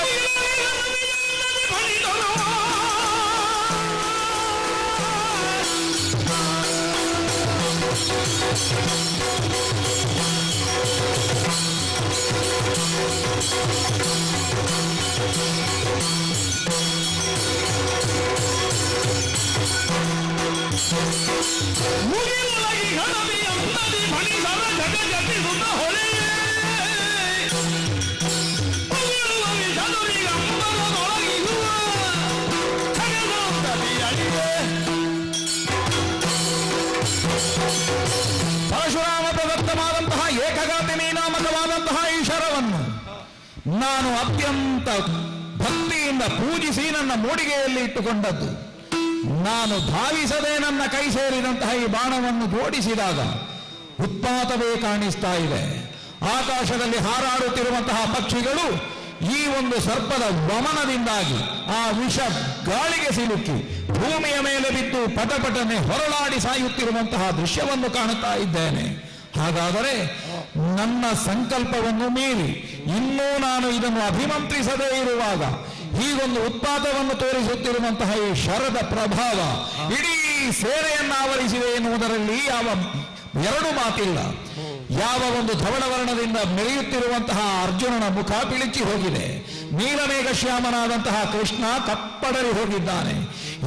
ಮುಗಿಲೊಳಗಿ ಗಣವಿ ಅಂದದಿ ಮಣಿಸರ ಜಗ ಜಪಿಸುತ್ತ ಹೊಳೆಯೇ ಮುಗಿಲುವವಿ ಚದುರಿಗ ಅಂಬರದೊಳಗಿರುವ ಖಗನಂದದಿ ಅಡಿವೆ. ಪರಶುರಾಮ ಪ್ರದತ್ತವಾದಂತಹ ಏಕಘಾತಿನಿ ನಾಮಕವಾದಂತಹ ಈ ಶರವನ್ನು ನಾನು ಅತ್ಯಂತ ಭಕ್ತಿಯಿಂದ ಪೂಜಿಸಿ ನನ್ನ ಮೂಡಿಗೆಯಲ್ಲಿ ಇಟ್ಟುಕೊಂಡದ್ದು. ನಾನು ಭಾವಿಸದೆ ನನ್ನ ಕೈ ಸೇರಿದಂತಹ ಈ ಬಾಣವನ್ನು ಜೋಡಿಸಿದಾಗ ಉತ್ಪಾತವೇ ಕಾಣಿಸ್ತಾ ಇದೆ. ಆಕಾಶದಲ್ಲಿ ಹಾರಾಡುತ್ತಿರುವಂತಹ ಪಕ್ಷಿಗಳು ಈ ಒಂದು ಸರ್ಪದ ವಮನದಿಂದಾಗಿ ಆ ವಿಷ ಗಾಳಿಗೆ ಸಿಲುಕಿ ಭೂಮಿಯ ಮೇಲೆ ಬಿದ್ದು ಪಟಪಟನೆ ಹೊರಳಾಡಿ ಸಾಯುತ್ತಿರುವಂತಹ ದೃಶ್ಯವನ್ನು ಕಾಣುತ್ತಾ ಇದ್ದೇನೆ. ಹಾಗಾದರೆ ನನ್ನ ಸಂಕಲ್ಪವನ್ನು ಮೀರಿ ಇನ್ನೂ ನಾನು ಇದನ್ನು ಅಭಿಮಂತ್ರಿಸದೇ ಇರುವಾಗ ಹೀಗೊಂದು ಉತ್ಪಾತವನ್ನು ತೋರಿಸುತ್ತಿರುವಂತಹ ಈ ಶರದ ಪ್ರಭಾವ ಇಡೀ ಸೇನೆಯನ್ನು ಆವರಿಸಿದೆ ಎನ್ನುವುದರಲ್ಲಿ ಯಾವ ಎರಡು ಮಾತಿಲ್ಲ. ಯಾವ ಒಂದು ಧವಳವರ್ಣದಿಂದ ಮೆರೆಯುತ್ತಿರುವಂತಹ ಅರ್ಜುನನ ಮುಖ ಬಿಳಿಚಿ ಹೋಗಿದೆ. ನೀಲಮೇಘ ಶ್ಯಾಮನಾದಂತಹ ಕೃಷ್ಣ ಕಪ್ಪಡರಿ ಹೋಗಿದ್ದಾನೆ.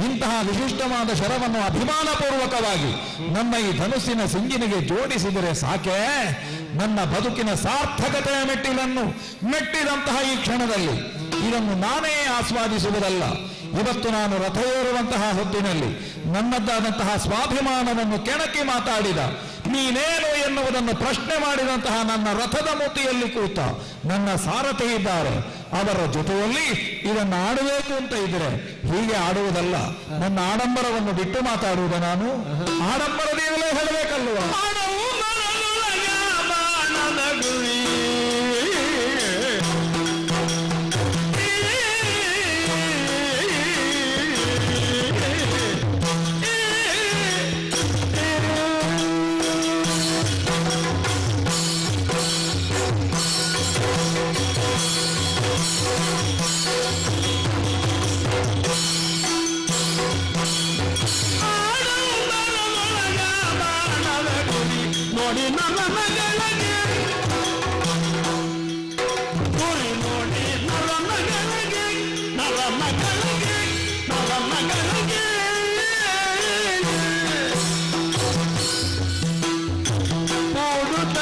ಇಂತಹ ವಿಶಿಷ್ಟವಾದ ಶರವನ್ನು ಅಭಿಮಾನಪೂರ್ವಕವಾಗಿ ನನ್ನ ಈ ಧನುಸ್ಸಿನ ಸಿಂಗಿನಿಗೆ ಜೋಡಿಸಿದರೆ ಸಾಕೆ ನನ್ನ ಬದುಕಿನ ಸಾರ್ಥಕತೆಯ ಮೆಟ್ಟಿಲನ್ನು ಮೆಟ್ಟಿದಂತಹ ಈ ಕ್ಷಣದಲ್ಲಿ ಇದನ್ನು ನಾನೇ ಆಸ್ವಾದಿಸುವುದಲ್ಲ. ಇವತ್ತು ನಾನು ರಥ ಏರುವಂತಹ ಹೊತ್ತಿನಲ್ಲಿ ನನ್ನದ್ದಾದಂತಹ ಸ್ವಾಭಿಮಾನವನ್ನು ಕೆಣಕಿ ಮಾತಾಡಿದ ನೀನೇನು ಎನ್ನುವುದನ್ನು ಪ್ರಶ್ನೆ ಮಾಡಿದಂತಹ ನನ್ನ ರಥದ ಮೂತಿಯಲ್ಲಿ ಕೂತ ನನ್ನ ಸಾರಥಿ ಇದ್ದಾರೆ. ಅವರ ಜೊತೆಯಲ್ಲಿ ಇದನ್ನು ಆಡಬೇಕು ಅಂತ ಇದ್ರೆ ಹೀಗೆ ಆಡುವುದಲ್ಲ. ನನ್ನ ಆಡಂಬರವನ್ನು ಬಿಟ್ಟು ಮಾತಾಡುವುದು ನಾನು ಆಡಂಬರದಿಂದಲೇ ಹೇಳಬೇಕು. ಬೇಕಲ್ವಾ? ನೋಡಿ ನನ್ನ ಮಗಳಿಗೆ ಗುರಿ ನೋಡಿ ನನ್ನ ಮಗಳಿಗೆ ನನ್ನ ಮಗಳಿಗೆ ನನ್ನ ಮಗಳಿಗೆ ಕೂಡುತ್ತ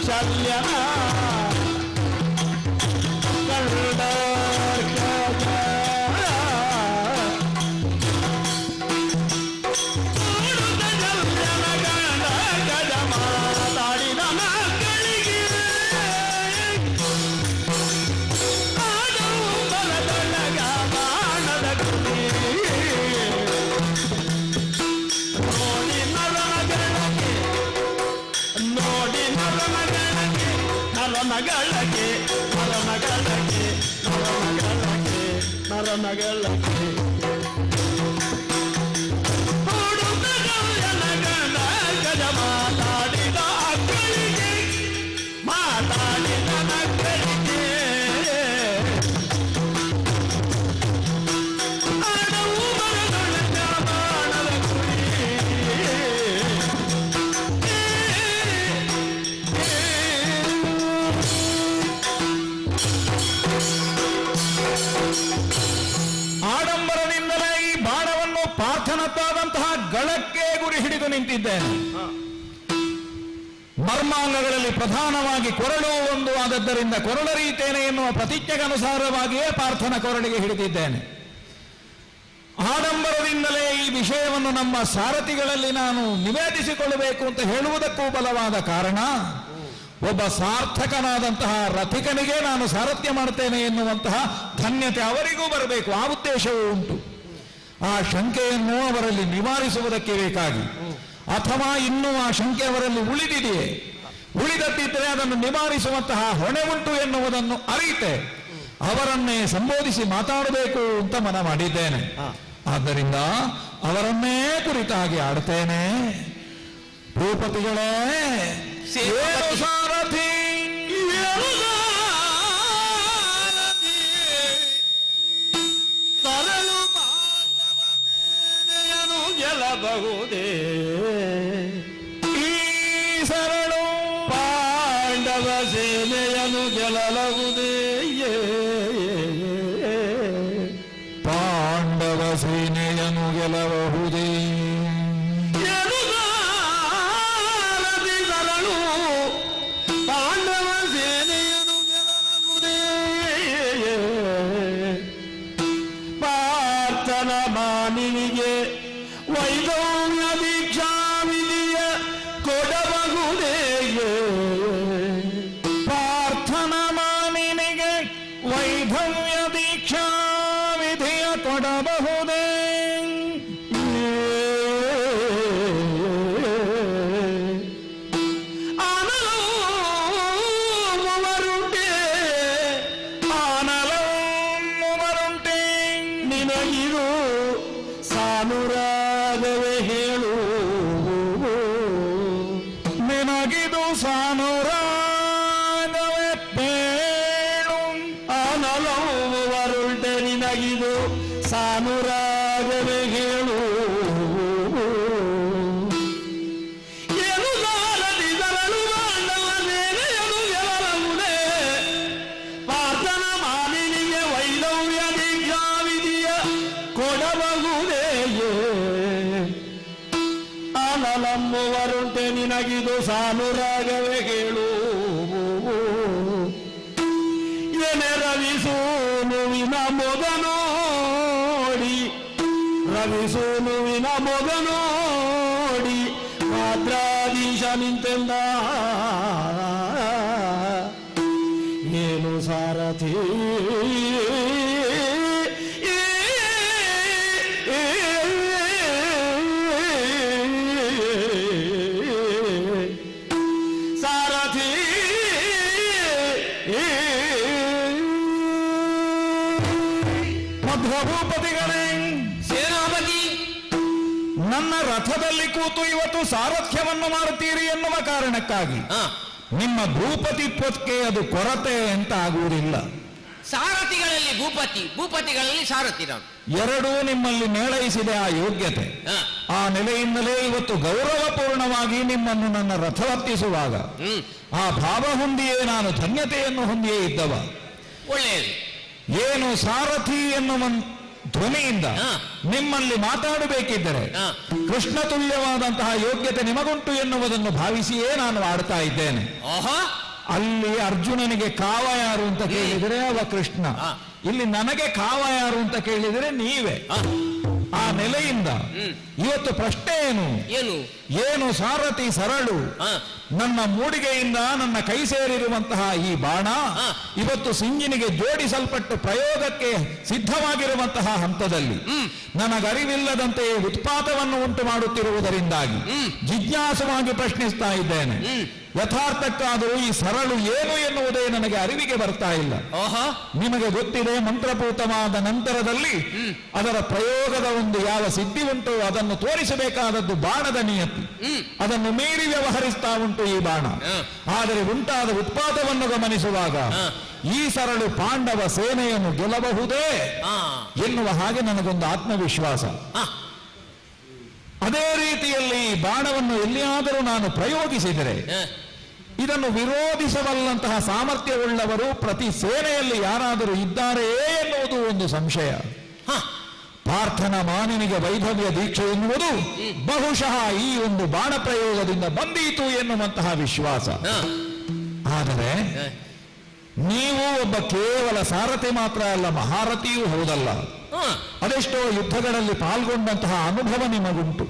ಶಲ್ಯನ ಕಂಡ ನರನಗಳಗೆ ನರನಗಳಗೆ ನರನಗಳಗೆ ನರನಗಳಗೆ ಗಜ ಮಾತಾಡಿದ ಅಕ್ಕಳಿಗೆ ಮಾತಾಡಿದ ಮಕ್ಕಳಿಗೆ ಆಡವು ಮರದೊಳಗ ಬಾಣದ ಕುರಿ ಆಡಂಬರದಿಂದಲೇ ಈ ಬಾಣವನ್ನು ಪಾರ್ಥನತ್ತಾದಂತಹ ಗಳಕ್ಕೆ ಗುರಿ ಹಿಡಿದು ನಿಂತಿದ್ದೇನೆ. ಮರ್ಮಾಂಗಗಳಲ್ಲಿ ಪ್ರಧಾನವಾಗಿ ಕೊರಳು ಒಂದು ಆದದ್ದರಿಂದ ಕೊರಳರೀತೇನೆ ಎನ್ನುವ ಪ್ರತಿಜ್ಞೆಗನುಸಾರವಾಗಿಯೇ ಪಾರ್ಥನ ಕೊರಳಿಗೆ ಹಿಡಿದಿದ್ದೇನೆ. ಆಡಂಬರದಿಂದಲೇ ಈ ವಿಷಯವನ್ನು ನಮ್ಮ ಸಾರಥಿಗಳಲ್ಲಿ ನಾನು ನಿವೇದಿಸಿಕೊಳ್ಳಬೇಕು ಅಂತ ಹೇಳುವುದಕ್ಕೂ ಬಲವಾದ ಕಾರಣ ಒಬ್ಬ ಸಾರ್ಥಕನಾದಂತಹ ರಥಿಕನಿಗೆ ನಾನು ಸಾರಥ್ಯ ಮಾಡ್ತೇನೆ ಎನ್ನುವಂತಹ ಧನ್ಯತೆ ಅವರಿಗೂ ಬರಬೇಕು. ಆ ಉದ್ದೇಶವೂ ಉಂಟು. ಆ ಶಂಕೆಯನ್ನು ಅವರಲ್ಲಿ ನಿವಾರಿಸುವುದಕ್ಕೆ ಬೇಕಾಗಿ, ಅಥವಾ ಇನ್ನೂ ಆ ಶಂಕೆ ಅವರಲ್ಲಿ ಉಳಿದಿದೆಯೇ, ಉಳಿದದ್ದಿದ್ದರೆ ಅದನ್ನು ನಿವಾರಿಸುವಂತಹ ಹೊಣೆ ಉಂಟು ಎನ್ನುವುದನ್ನು ಅರಿತೆ ಅವರನ್ನೇ ಸಂಬೋಧಿಸಿ ಮಾತಾಡಬೇಕು ಅಂತ ಮನ ಮಾಡಿದ್ದೇನೆ. ಆದ್ದರಿಂದ ಅವರನ್ನೇ ಕುರಿತಾಗಿ ಆಡ್ತೇನೆ. ಭೂಪತಿಗಳೇ, ಸಾರಥಿ ತರಲು ಗೆಲ್ಲಬಹುದೇ ಈ ಸರಳು ಪಾಂಡವ ಸೇನೆಯನ್ನು ಗೆಲ್ಲಬಹುದೇ ಪಾಂಡವ ಸೇನೆಯನ್ನು ಗೆಲ್ಲಬಹುದೇ ಪಾಂಡವ ಸೇನೆಯನ್ನು ಗೆಲ್ಲಬಹುದೇ ಪಾರ್ಥನ ಮಾನಿನಿಗೆ ವೈದವ್ಯ ದೀಕ್ಷಾ ವಿಧಿಯ ಕೊಡಬಹುದೇ ಪಾರ್ಥನ ಮಾನಿನಿಗೆ ವೈಧವ್ಯ ದೀಕ್ಷಾ ವಿಧಿಯ ಕೊಡಬಹುದೇ ಸಾನುರಾಗವೇ ಹೇಳು ನಿನಗಿದು ಸಾನುರಾಗವೇ ಬೇಳು ಅನಲವು ವರುಂಟೆ ನಿನಗಿದು ಸಾನುರಾಗವೇ ಹೇಳು ಏನು ಸಾಲದಿದರಳು ಬಾಂಡವ ಸೇನೆಯನು ಗೆಲ್ಲಬಹುದೇ ಪಾರ್ಥನ ಮಾನಿನಿಗೆ ವೈದವ್ಯ ದೀಕ್ಷಾ ವಿಧಿಯ ಕೊಡಬಹುದೇ ಅನಲಮ್ಮುವರುಂಟೆ ನಿನಗಿದು ಸಾನುರಾಗವೇ ಹೇಳು ಎನೆ ರವಿಸೂನುವಿನ ಮೊಗನೋಡಿ ರವಿಸೂನುವಿನ ಮೊಗನೋಡಿ ಮಾದ್ರಾಧೀಶ ನಿಂತೆಂದ ಏನು ಸಾರಥಿ ಸಮಧ್ವ ಭೂಪತಿಗಳೇ, ಸೇನಾಪತಿ, ನನ್ನ ರಥದಲ್ಲಿ ಕೂತು ಇವತ್ತು ಸಾರಥ್ಯವನ್ನು ಮಾಡುತ್ತೀರಿ ಎನ್ನುವ ಕಾರಣಕ್ಕಾಗಿ ನಿಮ್ಮ ಭೂಪತಿತ್ವಕ್ಕೆ ಅದು ಕೊರತೆ ಅಂತ ಆಗುವುದಿಲ್ಲ. ಸಾರಥಿಗಳಲ್ಲಿ ಭೂಪತಿ, ಭೂಪತಿಗಳಲ್ಲಿ ಸಾರಥಿ ನಾನು. ಎರಡೂ ನಿಮ್ಮಲ್ಲಿ ಮೇಳೈಸಿದೆ ಆ ಯೋಗ್ಯತೆ. ಆ ನೆಲೆಯಿಂದಲೇ ಇವತ್ತು ಗೌರವಪೂರ್ಣವಾಗಿ ನಿಮ್ಮನ್ನು ನನ್ನ ರಥವತ್ತಿಸುವಾಗ ಆ ಭಾವ ಹೊಂದಿಯೇ ನಾನು ಧನ್ಯತೆಯನ್ನು ಹೊಂದಿಯೇ ಇದ್ದವ. ಒಳ್ಳೆಯದು. ಏನು ಸಾರಥಿ ಎನ್ನುವ ಧ್ವನಿಯಿಂದ ನಿಮ್ಮಲ್ಲಿ ಮಾತಾಡಬೇಕಿದ್ದರೆ ಕೃಷ್ಣ ತುಲ್ಯವಾದಂತಹ ಯೋಗ್ಯತೆ ನಿಮಗುಂಟು ಎನ್ನುವುದನ್ನು ಭಾವಿಸಿಯೇ ನಾನು ಆಡ್ತಾ ಇದ್ದೇನೆ. ಅಲ್ಲಿ ಅರ್ಜುನನಿಗೆ ಕಾವ ಯಾರು ಅಂತ ಕೇಳಿದರೆ ಅವ ಕೃಷ್ಣ, ಇಲ್ಲಿ ನನಗೆ ಕಾವ ಯಾರು ಅಂತ ಕೇಳಿದರೆ ನೀವೇ. ಆ ನೆಲೆಯಿಂದ ಇವತ್ತು ಪ್ರಶ್ನೆ ಏನು? ಏನು ಸಾರಥಿ ಸರಳು, ನನ್ನ ಮೂಡಿಗೆಯಿಂದ ನನ್ನ ಕೈ ಸೇರಿರುವಂತಹ ಈ ಬಾಣ ಇವತ್ತು ಸಿಂಜಿನಿಗೆ ಜೋಡಿಸಲ್ಪಟ್ಟು ಪ್ರಯೋಗಕ್ಕೆ ಸಿದ್ಧವಾಗಿರುವಂತಹ ಹಂತದಲ್ಲಿ ನನಗರಿವಿಲ್ಲದಂತೆ ಉತ್ಪಾತವನ್ನು ಉಂಟು ಮಾಡುತ್ತಿರುವುದರಿಂದಾಗಿ ಜಿಜ್ಞಾಸವಾಗಿ ಪ್ರಶ್ನಿಸ್ತಾ ಇದ್ದೇನೆ. ಯಥಾರ್ಥಕ್ಕಾದರೂ ಈ ಸರಳು ಏನು ಎನ್ನುವುದೇ ನನಗೆ ಅರಿವಿಗೆ ಬರ್ತಾ ಇಲ್ಲ. ನಿಮಗೆ ಗೊತ್ತಿದೆ, ಮಂತ್ರಪೂತವಾದ ನಂತರದಲ್ಲಿ ಅದರ ಪ್ರಯೋಗದ ಒಂದು ಯಾವ ಸಿದ್ಧಿ ಉಂಟು ಅದನ್ನು ತೋರಿಸಬೇಕಾದದ್ದು ಬಾಣದ ನಿಯತಿ. ಅದನ್ನು ಮೀರಿ ವ್ಯವಹರಿಸ್ತಾ ಉಂಟು ಈ ಬಾಣ. ಆದರೆ ಉಂಟಾದ ಉತ್ಪಾದವನ್ನು ಗಮನಿಸುವಾಗ ಈ ಸರಳು ಪಾಂಡವ ಸೇನೆಯನ್ನು ಗೆಲ್ಲಬಹುದೇ ಎನ್ನುವ ಹಾಗೆ ನನಗೊಂದು ಆತ್ಮವಿಶ್ವಾಸ. ಅದೇ ರೀತಿಯಲ್ಲಿ ಬಾಣವನ್ನು ಎಲ್ಲಿಯಾದರೂ ನಾನು ಪ್ರಯೋಗಿಸಿದರೆ ಇದನ್ನು ವಿರೋಧಿಸಬಲ್ಲಂತಹ ಸಾಮರ್ಥ್ಯವುಳ್ಳವರು ಪ್ರತಿ ಸೇನೆಯಲ್ಲಿ ಯಾರಾದರೂ ಇದ್ದಾರೆಯೇ ಎನ್ನುವುದು ಒಂದು ಸಂಶಯ. ಪಾರ್ಥನ ಮಾನಿನಿಗೆ ವೈಧವ್ಯ ದೀಕ್ಷೆ ಎನ್ನುವುದು ಬಹುಶಃ ಈ ಒಂದು ಬಾಣ ಪ್ರಯೋಗದಿಂದ ಬಂದೀತು ಎನ್ನುವಂತಹ ವಿಶ್ವಾಸ. ಆದರೆ ನೀವು ಒಬ್ಬ ಕೇವಲ ಸಾರಥಿ ಮಾತ್ರ ಅಲ್ಲ, ಮಹಾರಥಿಯೂ ಹೌದಲ್ಲ. ಅದೆಷ್ಟೋ ಯುದ್ಧಗಳಲ್ಲಿ ಪಾಲ್ಗೊಂಡಂತಹ ಅನುಭವ ನಿಮಗುಂಟು.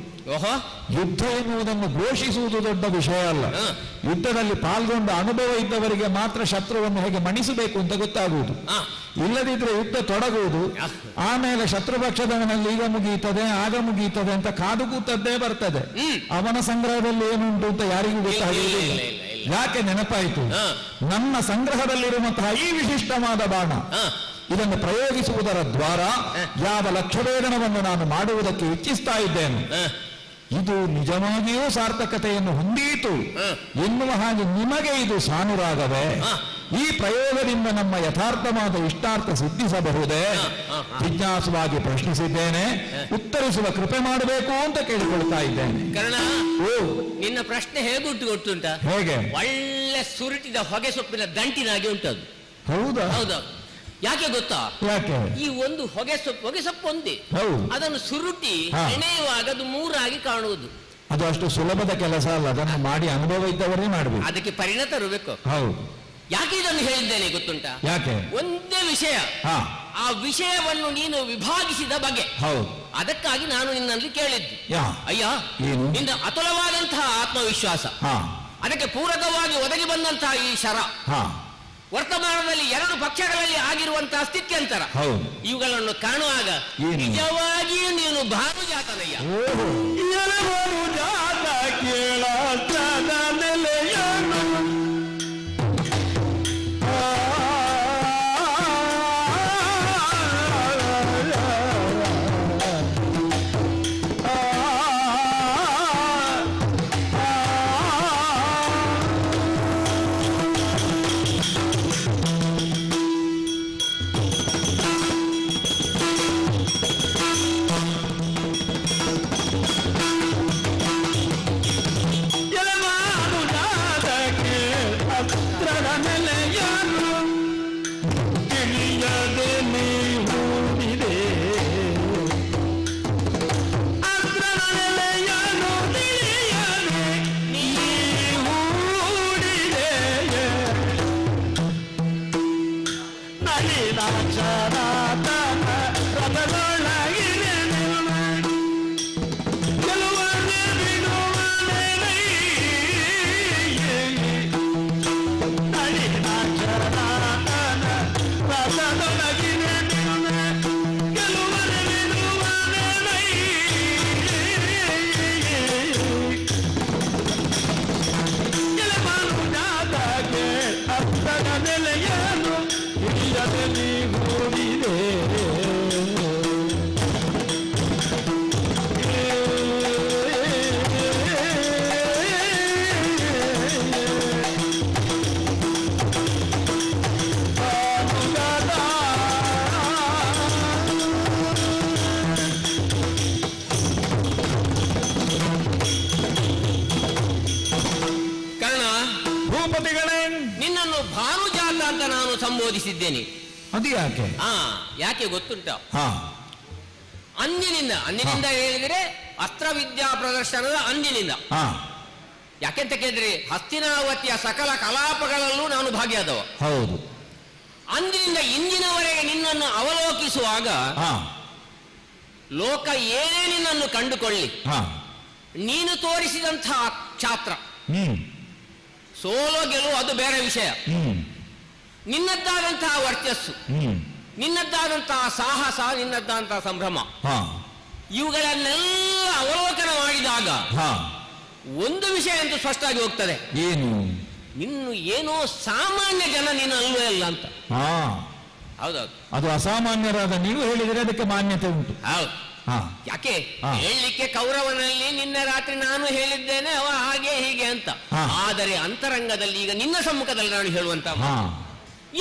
ಯುದ್ಧ ಎನ್ನುವುದನ್ನು ಘೋಷಿಸುವುದು ದೊಡ್ಡ ವಿಷಯ ಅಲ್ಲ. ಯುದ್ಧದಲ್ಲಿ ಪಾಲ್ಗೊಂಡ ಅನುಭವ ಇದ್ದವರಿಗೆ ಮಾತ್ರ ಶತ್ರುವನ್ನು ಹೇಗೆ ಮಣಿಸಬೇಕು ಅಂತ ಗೊತ್ತಾಗುವುದು. ಇಲ್ಲದಿದ್ರೆ ಯುದ್ಧ ತೊಡಗುವುದು, ಆಮೇಲೆ ಶತ್ರುಪಕ್ಷದವನಲ್ಲಿ ಈಗ ಮುಗಿಯುತ್ತದೆ ಆಗ ಮುಗಿಯುತ್ತದೆ ಅಂತ ಕಾದು ಕೂತದ್ದೇ ಬರ್ತದೆ. ಅವನ ಸಂಗ್ರಹದಲ್ಲಿ ಏನುಂಟು ಅಂತ ಯಾರಿಗೂ ಗೊತ್ತಾಗುವುದಿಲ್ಲ. ಯಾಕೆ ನೆನಪಾಯಿತು? ನನ್ನ ಸಂಗ್ರಹದಲ್ಲಿರುವಂತಹ ಈ ವಿಶಿಷ್ಟವಾದ ಬಾಣ ಇದನ್ನು ಪ್ರಯೋಗಿಸುವುದರ ದ್ವಾರ ಯಾವ ಲಕ್ಷ್ಯಭೇದನವನ್ನು ನಾನು ಮಾಡುವುದಕ್ಕೆ ಇಚ್ಛಿಸ್ತಾ ಇದ್ದೇನೆ. ಇದು ನಿಜವಾಗಿಯೂ ಸಾರ್ಥಕತೆಯನ್ನು ಹೊಂದೀತು ಎನ್ನುವ ಹಾಗೆ ನಿಮಗೆ ಇದು ಸಾನುರಾಗವೇ? ಈ ಪ್ರಯೋಗದಿಂದ ನಮ್ಮ ಯಥಾರ್ಥವಾದ ಇಷ್ಟಾರ್ಥ ಸಿದ್ಧಿಸಬಹುದೇ? ಜಿಜ್ಞಾಸವಾಗಿ ಪ್ರಶ್ನಿಸಿದ್ದೇನೆ, ಉತ್ತರಿಸುವ ಕೃಪೆ ಮಾಡಬೇಕು ಅಂತ ಕೇಳಿಕೊಳ್ತಾ ಇದ್ದೇನೆ. ನಿನ್ನ ಪ್ರಶ್ನೆ ಹೇಗುಂಟು ಗೊತ್ತುಂಟ? ಹೇಗೆ? ಒಳ್ಳೆ ಸುರುಟಿದ ಹೊಗೆ ಸೊಪ್ಪಿನ ದಂಟಿನಾಗಿ ಉಂಟದು. ಹೌದಾ? ಹೌದಾ? ಯಾಕೆ ಗೊತ್ತಾ? ಯಾಕೆ? ಈ ಒಂದು ಹೊಗೆ ಸೊಪ್ಪು ಒಂದೇ, ಅದನ್ನು ಸುರುಟಿ ಎಣೆಯುವಾಗ ಅದು ಮೂರಾಗಿ ಕಾಣುವುದು. ಅದು ಅಷ್ಟು ಸುಲಭದ ಕೆಲಸ ಅಲ್ಲ, ಅದನ್ನು ಮಾಡಿ ಅನುಭವ ಇದ್ದವರೇ ಮಾಡಬೇಕು. ಅದಕ್ಕೆ ಪರಿಣತರು ಬೇಕು. ಹೌದು. ಯಾಕೆ ಇದನ್ನು ಹೇಳಿದ್ದೇನೆ ಗೊತ್ತುಂಟ? ಯಾಕೆ? ಒಂದೇ ವಿಷಯ, ಆ ವಿಷಯವನ್ನು ನೀನು ವಿಭಾಗಿಸಿದ ಬಗೆ. ಹೌದು. ಅದಕ್ಕಾಗಿ ನಾನು ನಿನ್ನಲ್ಲಿ ಕೇಳಿದ್ದು. ಅಯ್ಯ, ನಿನ್ನ ಅತುಲವಾದಂತಹ ಆತ್ಮವಿಶ್ವಾಸ, ಅದಕ್ಕೆ ಪೂರಕವಾಗಿ ಒದಗಿ ಬಂದಂತಹ ಈ ಶರ, ವರ್ತಮಾನದಲ್ಲಿ ಎರಡು ಪಕ್ಷಗಳಲ್ಲಿ ಆಗಿರುವಂತಹ ಸ್ಥಿತ್ಯಂತರ, ಇವುಗಳನ್ನು ಕಾಣುವಾಗ ನಿಜವಾಗಿಯೂ ನೀನು ಭಾನುಜಾತನಯ್ಯ. ನೆಲೆಯನ್ನು ತಿಳಿಯದೆ ನೀ ಹೂಡಿದೆ. ಬೋಧಿಸಿದ್ದೇನೆ. ಅದು ಯಾಕೆ? ಯಾಕೆ ಗೊತ್ತುಂಟ? ಅಂದಿನಿಂದ ಹೇಳಿದರೆ ಅಸ್ತ್ರವಿದ್ಯಾ ಪ್ರದರ್ಶನದ ಅಂದಿನಿಂದ. ಯಾಕೆಂತ ಕೇಳಿದ್ರೆ ಹಸ್ತಿನಾವತಿಯ ಸಕಲ ಕಲಾಪಗಳಲ್ಲೂ ನಾನು ಭಾಗಿಯಾದವ. ಹೌದು. ಅಂದಿನಿಂದ ಇಂದಿನವರೆಗೆ ನಿನ್ನನ್ನು ಅವಲೋಕಿಸುವಾಗ ಲೋಕ ಏನೇ ನಿನ್ನನ್ನು ಕಂಡುಕೊಳ್ಳಿ, ನೀನು ತೋರಿಸಿದಂತಹ ಕ್ಷಾತ್ರ, ಸೋಲೋ ಗೆಲುವು ಅದು ಬೇರೆ ವಿಷಯ, ನಿನ್ನದ್ದಾದಂತಹ ವರ್ಚಸ್ಸು, ನಿನ್ನದ್ದಾದಂತಹ ಸಾಹಸ, ನಿನ್ನದ್ದಾದಂತಹ ಸಂಭ್ರಮ, ಇವುಗಳನ್ನೆಲ್ಲ ಅವಲೋಕನ ಮಾಡಿದಾಗ ಒಂದು ವಿಷಯ ಅಂತೂ ಸ್ಪಷ್ಟವಾಗಿ ಹೋಗ್ತದೆ. ಏನು? ಏನೋ ಸಾಮಾನ್ಯ ಜನ ನೀನು ಅಲ್ವೇ ಅಲ್ಲ ಅಂತ. ಹೌದೌದು, ಅದು ಅಸಾಮಾನ್ಯರಾದ ನೀವು ಹೇಳಿದರೆ ಅದಕ್ಕೆ ಮಾನ್ಯತೆ ಉಂಟು. ಹೌದು. ಯಾಕೆ ಹೇಳಲಿಕ್ಕೆ ಕೌರವನಲ್ಲಿ ನಿನ್ನೆ ರಾತ್ರಿ ನಾನು ಹೇಳಿದ್ದೇನೆ ಅವ ಹಾಗೆ ಹೀಗೆ ಅಂತ, ಆದರೆ ಅಂತರಂಗದಲ್ಲಿ ಈಗ ನಿನ್ನ ಸಮ್ಮುಖದಲ್ಲಿ ನಾನು ಹೇಳುವಂತ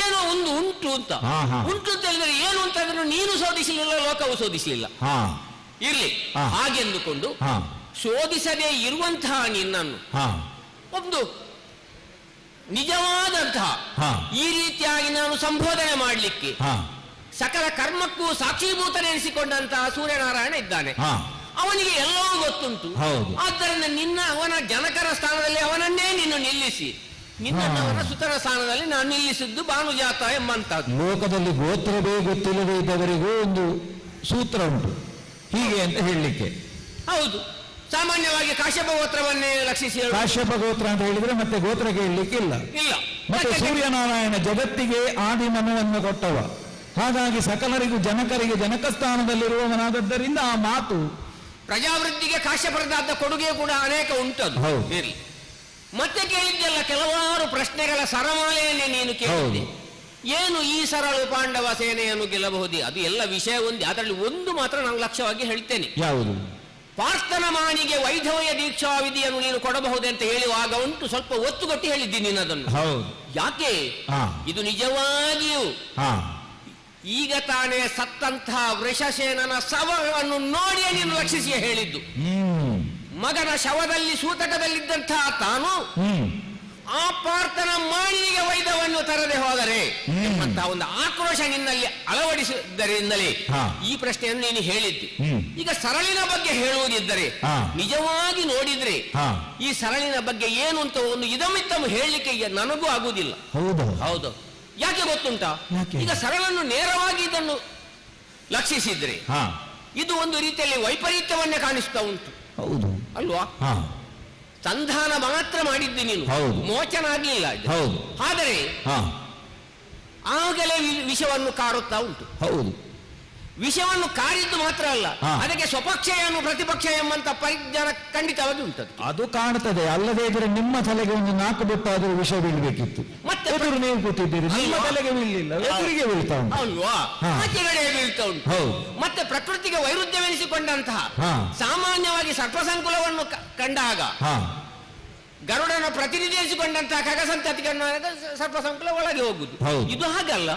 ಏನೋ ಒಂದು ಉಂಟು ಅಂತ. ಉಂಟು ಅಂತ ಹೇಳಿದ್ರೆ ಏನು ಅಂತ ಅಂದ್ರೆ ನೀನು ಶೋಧಿಸಲಿಲ್ಲ, ಲೋಕವು ಶೋಧಿಸಲಿಲ್ಲ. ಇರ್ಲಿ ಹಾಗೆಂದುಕೊಂಡು ಶೋಧಿಸದೇ ಇರುವಂತಹ ನಿನ್ನನ್ನು ಒಂದು ನಿಜವಾದಂತಹ ಈ ರೀತಿಯಾಗಿ ನಾನು ಸಂಬೋಧನೆ ಮಾಡಲಿಕ್ಕೆ ಸಕಲ ಕರ್ಮಕ್ಕೂ ಸಾಕ್ಷೀಭೂತನೆನಿಸಿಕೊಂಡಂತಹ ಸೂರ್ಯನಾರಾಯಣ ಇದ್ದಾನೆ. ಅವನಿಗೆ ಎಲ್ಲವೂ ಗೊತ್ತುಂಟು. ಆದ್ದರಿಂದ ಅವನ ಜನಕರ ಸ್ಥಾನದಲ್ಲಿ ಅವನನ್ನೇ ನೀನು ನಿಲ್ಲಿಸಿ ನಿನ್ನನ್ನು ಅವನ ಸುತರ ಸ್ಥಾನದಲ್ಲಿ ನಾನು ನಿಲ್ಲಿಸಿದ್ದು ಭಾನುಜಾತ ಎಂಬಂತಹದ್ದು. ಲೋಕದಲ್ಲಿ ಗೋತ್ರವೇ ಗೊತ್ತಿಲ್ಲದೆ ಇದ್ದವರಿಗೂ ಒಂದು ಸೂತ್ರ ಉಂಟು ಹೀಗೆ ಅಂತ ಹೇಳಲಿಕ್ಕೆ. ಹೌದು, ಸಾಮಾನ್ಯವಾಗಿ ಕಾಶ್ಯಪ ಗೋತ್ರವನ್ನೇ ಲಕ್ಷಿಸಿ ಕಾಶ್ಯಪ ಗೋತ್ರ ಅಂತ ಹೇಳಿದ್ರೆ ಮತ್ತೆ ಗೋತ್ರ ಕೇಳಲಿಕ್ಕೆ ಇಲ್ಲ. ಮತ್ತೆ ಸೂರ್ಯನಾರಾಯಣ ಜಗತ್ತಿಗೆ ಆದಿ ಮನವನ್ನು ಕೊಟ್ಟವ, ಹಾಗಾಗಿ ಸಕಲರಿಗೂ ಜನಕರಿಗೆ ಜನಕ ಸ್ಥಾನದಲ್ಲಿರುವವನಾದದ್ದರಿಂದ ಆ ಮಾತು ಪ್ರಜಾವೃದ್ಧಿಗೆ ಕಾಶ್ಯಪರದಾದ ಕೊಡುಗೆ ಕೂಡ ಅನೇಕ ಉಂಟದು. ಇರಲಿ, ಮತ್ತೆ ಕೇಳಿದ್ದೆಲ್ಲ ಕೆಲವಾರು ಪ್ರಶ್ನೆಗಳ ಸರಮಾಲೆಯನ್ನೇ ನೀನು ಕೇಳಿದ್ದೆ. ಏನು ಈ ಸರಳು ಪಾಂಡವ ಸೇನೆಯನ್ನು ಗೆಲ್ಲಬಹುದೇ? ಅದು ಎಲ್ಲ ವಿಷಯ ಒಂದೇ, ಅದರಲ್ಲಿ ಒಂದು ಮಾತ್ರ ನಾನು ಲಕ್ಷ್ಯವಾಗಿ ಹೇಳ್ತೇನೆ. ಯಾವುದು? ಪಾರ್ಥನ ಮಾನಿಗೆ ವೈಧವ್ಯ ದೀಕ್ಷಾ ವಿಧಿಯನ್ನು ನೀನು ಕೊಡಬಹುದೇ ಅಂತ ಹೇಳುವಾಗ ಉಂಟು, ಸ್ವಲ್ಪ ಒತ್ತುಗಟ್ಟಿ ಹೇಳಿದ್ದೀನಿ ನೀನು ಅದನ್ನು. ಯಾಕೆ? ಇದು ನಿಜವಾಗಿಯೂ ಈಗ ತಾನೇ ಸತ್ತಂತಹ ವೃಷಸೇನನ ಶವವನ್ನು ನೋಡಿಯೇ ನೀನು ಲಕ್ಷಿಸಿಯೇ ಹೇಳಿದ್ದು. ಮಗನ ಶವದಲ್ಲಿ ಸೂತಕದಲ್ಲಿದ್ದಂತಹ ತಾನು ಆ ಪಾರ್ಥನ ಮಾನಿಗೆ ವೈದ್ಯವನ್ನು ತರದೆ ಹೋದರೆ ಅಂತ ಒಂದು ಆಕ್ರೋಶ ನಿನ್ನಲ್ಲಿ ಅಳವಡಿಸಿದ್ದರಿಂದಲೇ ಈ ಪ್ರಶ್ನೆಯನ್ನು ನೀನು ಹೇಳಿದ್ದು. ಈಗ ಸರಳಿನ ಬಗ್ಗೆ ಹೇಳುವುದಿದ್ದರೆ ನಿಜವಾಗಿ ನೋಡಿದ್ರೆ ಈ ಸರಳಿನ ಬಗ್ಗೆ ಏನು ಅಂತ ಒಂದು ಇದಮಿತ್ತಮ್ ಹೇಳಲಿಕ್ಕೆ ನನಗೂ ಆಗುವುದಿಲ್ಲ. ಹೌದು, ಯಾಕೆ ಗೊತ್ತುಂಟಾ? ಈಗ ಸರಳನ್ನು ನೇರವಾಗಿ ಇದನ್ನು ಲಕ್ಷಿಸಿದ್ರೆ ಇದು ಒಂದು ರೀತಿಯಲ್ಲಿ ವೈಪರೀತ್ಯವನ್ನೇ ಕಾಣಿಸ್ತಾ ಉಂಟು. ಹೌದು ಅಲ್ವಾ? ಸಂಧಾನ ಮಾತ್ರ ಮಾಡಿದ್ದೆ ನೀನು, ಮೋಚನ ಆಗಲಿಲ್ಲ. ಆದರೆ ಆಗಲೇ ವಿಷವನ್ನು ಕಾರುತ್ತಾ ಉಂಟು. ಹೌದು, ವಿಷವನ್ನು ಕಾರಿದ್ದು ಮಾತ್ರ ಅಲ್ಲ, ಅದಕ್ಕೆ ಸ್ವಪಕ್ಷೆಯನ್ನು ಪ್ರತಿಪಕ್ಷ ಎಂಬಂತ ಪರಿಜ್ಞಾನ ಖಂಡಿತವಾಗಿ ಉಂಟು. ಅದು ಕಾಣುತ್ತದೆ. ಅಲ್ಲದೇ ಇದ್ರೆ ನಿಮ್ಮ ತಲೆಗೆ ಒಂದು 4 ಬಿಟ್ಟಾದರೂ ವಿಷ ಬೀಳ್ಬೇಕಿತ್ತು. ಮತ್ತೆ ಎದುರು ನೀವು ಕೂತಿದ್ದೀರಿ, ನಿಮ್ಮ ತಲೆಗೆ ಬೀಳಲಿಲ್ಲ, ಎದುರಿಗೆ ಬೀಳ್ತಾ ಉಂಟು. ಅಲ್ವಾ? ಆಚೆಗಡೆ ಬೀಳ್ತಾ ಉಂಟು. ಮತ್ತೆ ಪ್ರಕೃತಿಗೆ ವೈರುಧ್ಯವೆನಿಸಿಕೊಂಡಂತಹ ಸಾಮಾನ್ಯವಾಗಿ ಸರ್ಪಸಂಕುಲವನ್ನು ಕಂಡಾಗ ಗರುಡನ ಪ್ರತಿನಿಧಿಸಿಕೊಂಡಂತಹ ಖಗಸಂತತಿಗೆ ಸರ್ಪಸಂಕುಲ ಒಳಗೆ ಹೋಗುದು. ಇದು ಹಾಗಲ್ಲ,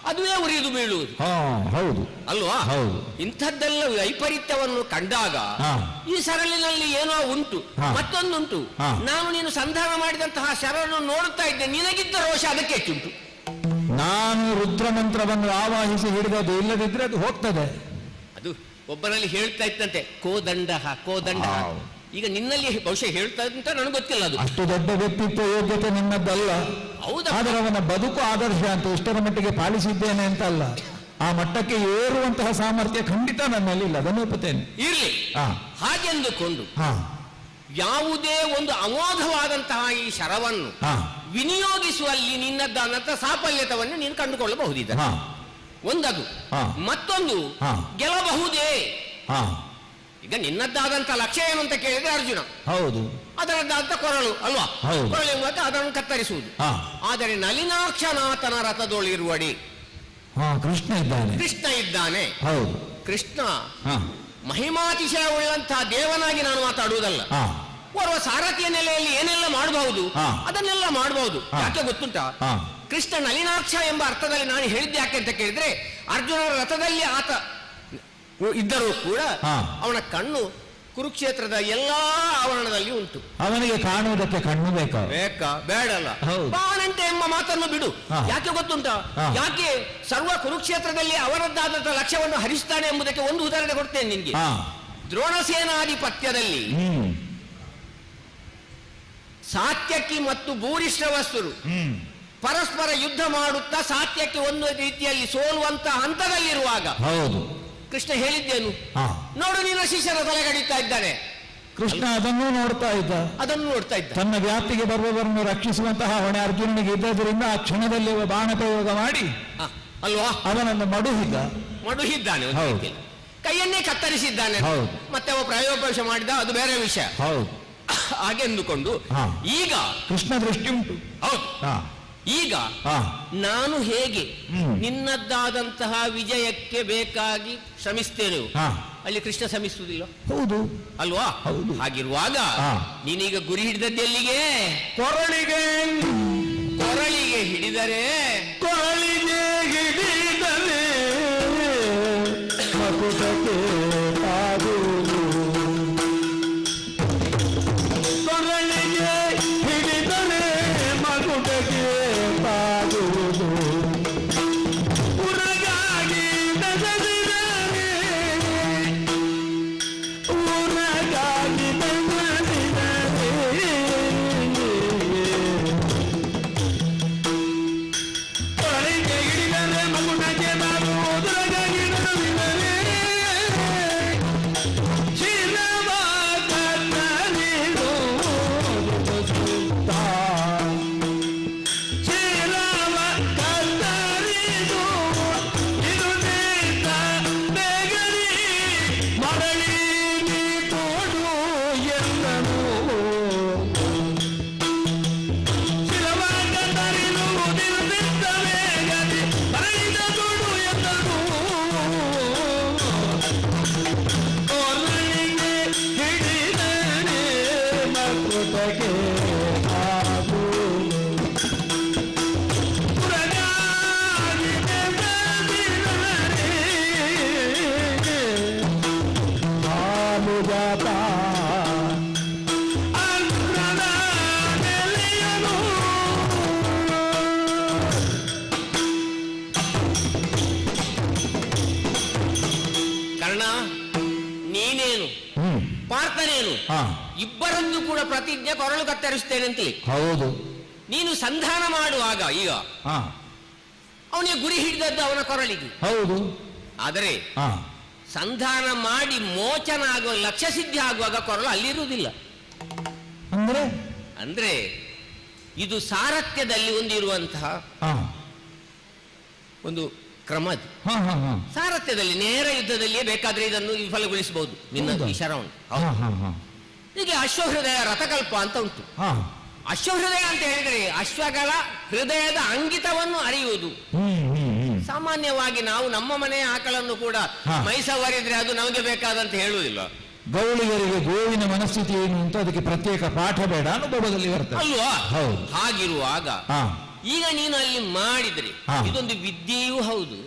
ಅದುವೇ ಉರಿದು ಬೀಳುವುದು. ಹೌದು ಅಲ್ವಾ? ಇಂಥದ್ದೆಲ್ಲ ವೈಪರೀತ್ಯವನ್ನು ಕಂಡಾಗ ಈ ಸರಳಿನಲ್ಲಿ ಏನೋ ಉಂಟು, ಮತ್ತೊಂದುಂಟು. ನಾನು ನೀನು ಸಂಧಾನ ಮಾಡಿದಂತಹ ಶರನ್ನು ನೋಡುತ್ತಾ ಇದ್ದೆ, ನಿನಗಿದ್ದ ರೋಷ ಅದಕ್ಕೆ ಹೆಚ್ಚುಂಟು. ನಾನು ರುದ್ರ ಮಂತ್ರವನ್ನು ಆವಾಹಿಸಿ ಹಿಡಿದದು, ಇಲ್ಲದಿದ್ರೆ ಅದು ಹೋಗ್ತದೆ. ಅದು ಒಬ್ಬನಲ್ಲಿ ಹೇಳ್ತಾ ಇತ್ತಂತೆ, ಕೋದಂಡ ಕೋದಂಡ. ಈಗ ನಿನ್ನಲ್ಲಿ ಬಹುಶಃ ಹೇಳ್ತಾ ಅಂತ ನನಗೆ ಗೊತ್ತಿಲ್ಲ. ಅದು ಅಷ್ಟು ದೊಡ್ಡ ವ್ಯಕ್ತಿತ್ವ ಯೋಗ್ಯತೆ ನಿನ್ನದ್ದಲ್ಲ. ಆದರೆ ಅವನ ಬದುಕು ಆದರ್ಶ ಅಂತ ಇಷ್ಟರ ಮಟ್ಟಿಗೆ ಪಾಲಿಸಿದ್ದೇನೆ ಅಂತ ಅಲ್ಲ, ಆ ಮಟ್ಟಕ್ಕೆ ಏರುವಂತಹ ಸಾಮರ್ಥ್ಯ ಖಂಡಿತ ನನ್ನಲ್ಲಿ ಇಲ್ಲ, ಅದನ್ನು ಒಪ್ಪುತ್ತೇನೆ. ಇರ್ಲಿ, ಹಾಗೆಂದುಕೊಂಡು ಯಾವುದೇ ಒಂದು ಅಮೋಘವಾದಂತಹ ಈ ಶರವನ್ನು ವಿನಿಯೋಗಿಸುವಲ್ಲಿ ನಿನ್ನದ್ದಾದಂತಹ ಸಾಫಲ್ಯತವನ್ನು ನೀನು ಕಂಡುಕೊಳ್ಳಬಹುದಿದೆ. ಒಂದದು. ಮತ್ತೊಂದು, ಗೆಲ್ಲಬಹುದೇ? ಈಗ ನಿನ್ನದ್ದಾದಂತ ಲಕ್ಷ್ಯ ಏನು ಅಂತ ಕೇಳಿದ್ರೆ ಅರ್ಜುನ, ಹೌದು, ಅದರದ್ದಾದ ಕೊರಳು ಅಲ್ವಾ? ಕೊರಳು ಮತ್ತೆ ಅದನ್ನು ಕತ್ತರಿಸುವುದು. ಆದರೆ ನಲಿನಾಕ್ಷನಾಥನ ರಥದೊಳಿರುವಡಿ ಕೃಷ್ಣ ಇದ್ದಾನೆ. ಕೃಷ್ಣ ಇದ್ದಾನೆ. ಹೌದು, ಕೃಷ್ಣ ಮಹಿಮಾತಿಶಯ ಉಳ್ಳಂತಹ ದೇವನಾಗಿ ನಾನು ಮಾತಾಡುವುದಲ್ಲ. ಓರ್ವ ಸಾರಥಿಯ ನೆಲೆಯಲ್ಲಿ ಏನೆಲ್ಲ ಮಾಡಬಹುದು ಅದನ್ನೆಲ್ಲ ಮಾಡಬಹುದು. ಯಾಕೆ ಗೊತ್ತುಂಟಾ? ಕೃಷ್ಣ ನಲಿನಾಕ್ಷ ಎಂಬ ಅರ್ಥದಲ್ಲಿ ನಾನು ಹೇಳಿದ್ದೆ ಯಾಕೆ ಅಂತ ಕೇಳಿದ್ರೆ, ಅರ್ಜುನನ ರಥದಲ್ಲಿ ಆತ ಇದ್ದರೂ ಕೂಡ ಅವನ ಕಣ್ಣು ಕುರುಕ್ಷೇತ್ರದ ಎಲ್ಲಾ ಆವರಣದಲ್ಲಿ ಉಂಟು. ಅವನಿಗೆ ಕಾಣುವುದಕ್ಕೆ ಕಣ್ಣು ಬೇಕಾ? ಬೇಡಲ್ಲ. ಬಾಣಂತೆ ಎಂಬ ಮಾತನ್ನು ಬಿಡು. ಯಾಕೆ ಗೊತ್ತುಂಟಾ? ಯಾಕೆ ಸರ್ವ ಕುರುಕ್ಷೇತ್ರದಲ್ಲಿ ಅವರದ್ದಾದಂತಹ ಲಕ್ಷ್ಯವನ್ನು ಹರಿಸ್ತಾನೆ ಎಂಬುದಕ್ಕೆ ಒಂದು ಉದಾಹರಣೆ ಕೊಡ್ತೇನೆ ನಿನ್ಗೆ. ದ್ರೋಣಸೇನಾಧಿಪತ್ಯದಲ್ಲಿ ಸಾತ್ಯಕಿ ಮತ್ತು ಭೂರಿಶ್ರವಸ್ತರು ಪರಸ್ಪರ ಯುದ್ಧ ಮಾಡುತ್ತಾ ಸಾತ್ಯಕ್ಕೆ ಒಂದು ರೀತಿಯಲ್ಲಿ ಸೋಲುವಂತ ಹಂತದಲ್ಲಿರುವಾಗ ಕೃಷ್ಣ ಹೇಳಿದ್ದೇನು? ನೋಡು, ನಿನ್ನ ಶಿಷ್ಯನ ತಲೆಗಡಿತಾ ಇದ್ದಾನೆ. ಕೃಷ್ಣ ಅದನ್ನು ನೋಡ್ತಾ ಇದ್ದ. ತನ್ನ ವ್ಯಾಪ್ತಿಗೆ ಬರುವವರನ್ನು ರಕ್ಷಿಸುವಂತಹ ಹೊಣೆ ಅರ್ಜುನನಿಗೆ ಇದ್ದದರಿಂದ ಆ ಕ್ಷಣದಲ್ಲಿ ಬಾಣ ಪ್ರಯೋಗ ಮಾಡಿ ಅಲ್ವಾ ಅವನನ್ನು ಮಡುಹಿದ್ದಾನೆ. ಕೈಯನ್ನೇ ಕತ್ತರಿಸಿದ್ದಾನೆ. ಮತ್ತೆ ಅವ ಪ್ರಯೋಗ ಮಾಡಿದ, ಅದು ಬೇರೆ ವಿಷಯ. ಹಾಗೆಂದುಕೊಂಡು ಈಗ ಕೃಷ್ಣ ದೃಷ್ಟಿ ಉಂಟು. ಹೌದು. ಈಗ ನಾನು ಹೇಗೆ ನಿನ್ನದ್ದಾದಂತಹ ವಿಜಯಕ್ಕೆ ಬೇಕಾಗಿ ಶ್ರಮಿಸ್ತೇನೆ, ಅಲ್ಲಿ ಕೃಷ್ಣ ಶ್ರಮಿಸುವುದಿಲ್ಲ. ಹೌದು ಅಲ್ವಾ? ಹಾಗಿರುವಾಗ ನೀನೀಗ ಗುರಿ ಹಿಡಿದದ್ದೆಲ್ಲಿಗೆ? ಕೊರಳಿಗೆ ಹಿಡಿದರೆ ಮಕುಟಕ್ಕೆ ಆಗುವುದು. ಕೊರಳಿಗೆ ಹಿಡಿದರೆ ಮಕುಟಕ್ಕೆ ಆಗುವುದು. ಉರಗಾಗಿ ನಗದಿದರೆ ಉರಗಾಗಿ ನಗದಿದರೆ ಕೊರಳಿಗೆ ಹಿಡಿದರೆ ಮಕುಟಕ್ಕೆ ಆಗುವುದು. ಉರಗಾಗಿ ನಗದಿದರೆ ಇಬ್ಬರನ್ನು ಕೂಡ ಪ್ರತಿಜ್ಞೆ ಕೊರಳು ಕತ್ತರಿಸ್ತೇನೆ ಅಂತೇಳಿ. ಹೌದು. ನೀನು ಸಂಧಾನ ಮಾಡುವಾಗ ಈಗ ಅವನಿಗೆ ಗುರಿ ಹಿಡಿದದ್ದು ಅವನ ಕೊರಳಿಗೆ. ಹೌದು. ಆದರೆ ಸಂಧಾನ ಮಾಡಿ ಮೋಚನ ಆಗುವ ಲಕ್ಷ್ಯ ಸಿದ್ಧಿ ಆಗುವಾಗ ಕೊರಳು ಅಲ್ಲಿರುವುದಿಲ್ಲ. ಅಂದ್ರೆ ಇದು ಸಾರಥ್ಯದಲ್ಲಿ ಒಂದಿರುವಂತಹ ಒಂದು ಕ್ರಮ. ಸಾರಥ್ಯದಲ್ಲಿ ನೇರ ಯುದ್ಧದಲ್ಲಿಯೇ ಬೇಕಾದ್ರೆ ಇದನ್ನು ವಿಫಲಗೊಳಿಸಬಹುದು. ನಿನ್ನ ಈ ಶರವಣ. ಹೀಗೆ ಅಶ್ವಹೃದಯ ರಥಕಲ್ಪ ಅಂತ ಉಂಟು. ಅಶ್ವಹೃದಯ ಅಂತ ಹೇಳಿದ್ರೆ ಅಶ್ವಗಳ ಹೃದಯದ ಅಂಗಿತವನ್ನು ಅರಿಯುವುದು. ಸಾಮಾನ್ಯವಾಗಿ ನಾವು ನಮ್ಮ ಮನೆಯ ಆಕಳನ್ನು ಕೂಡ ಮೈಸವರಿದ್ರೆ ಅದು ನಮಗೆ ಬೇಕಾದಂತ ಹೇಳುವುದಿಲ್ಲ. ಗೌಳಿಗರಿಗೆ ಗೋವಿನ ಮನಸ್ಥಿತಿ ಏನು ಅಂತ ಅದಕ್ಕೆ ಪ್ರತ್ಯೇಕ ಪಾಠ ಬೇಡ, ಅನುಭವದಲ್ಲಿ ಬರ್ತದೆ ಅಲ್ವಾ? ಹಾಗಿರುವಾಗ ಈಗ ನೀನು ಅಲ್ಲಿ ಮಾಡಿದ್ರೆ ಇದೊಂದು ವಿದ್ಯೆಯೂ ಹೌದು,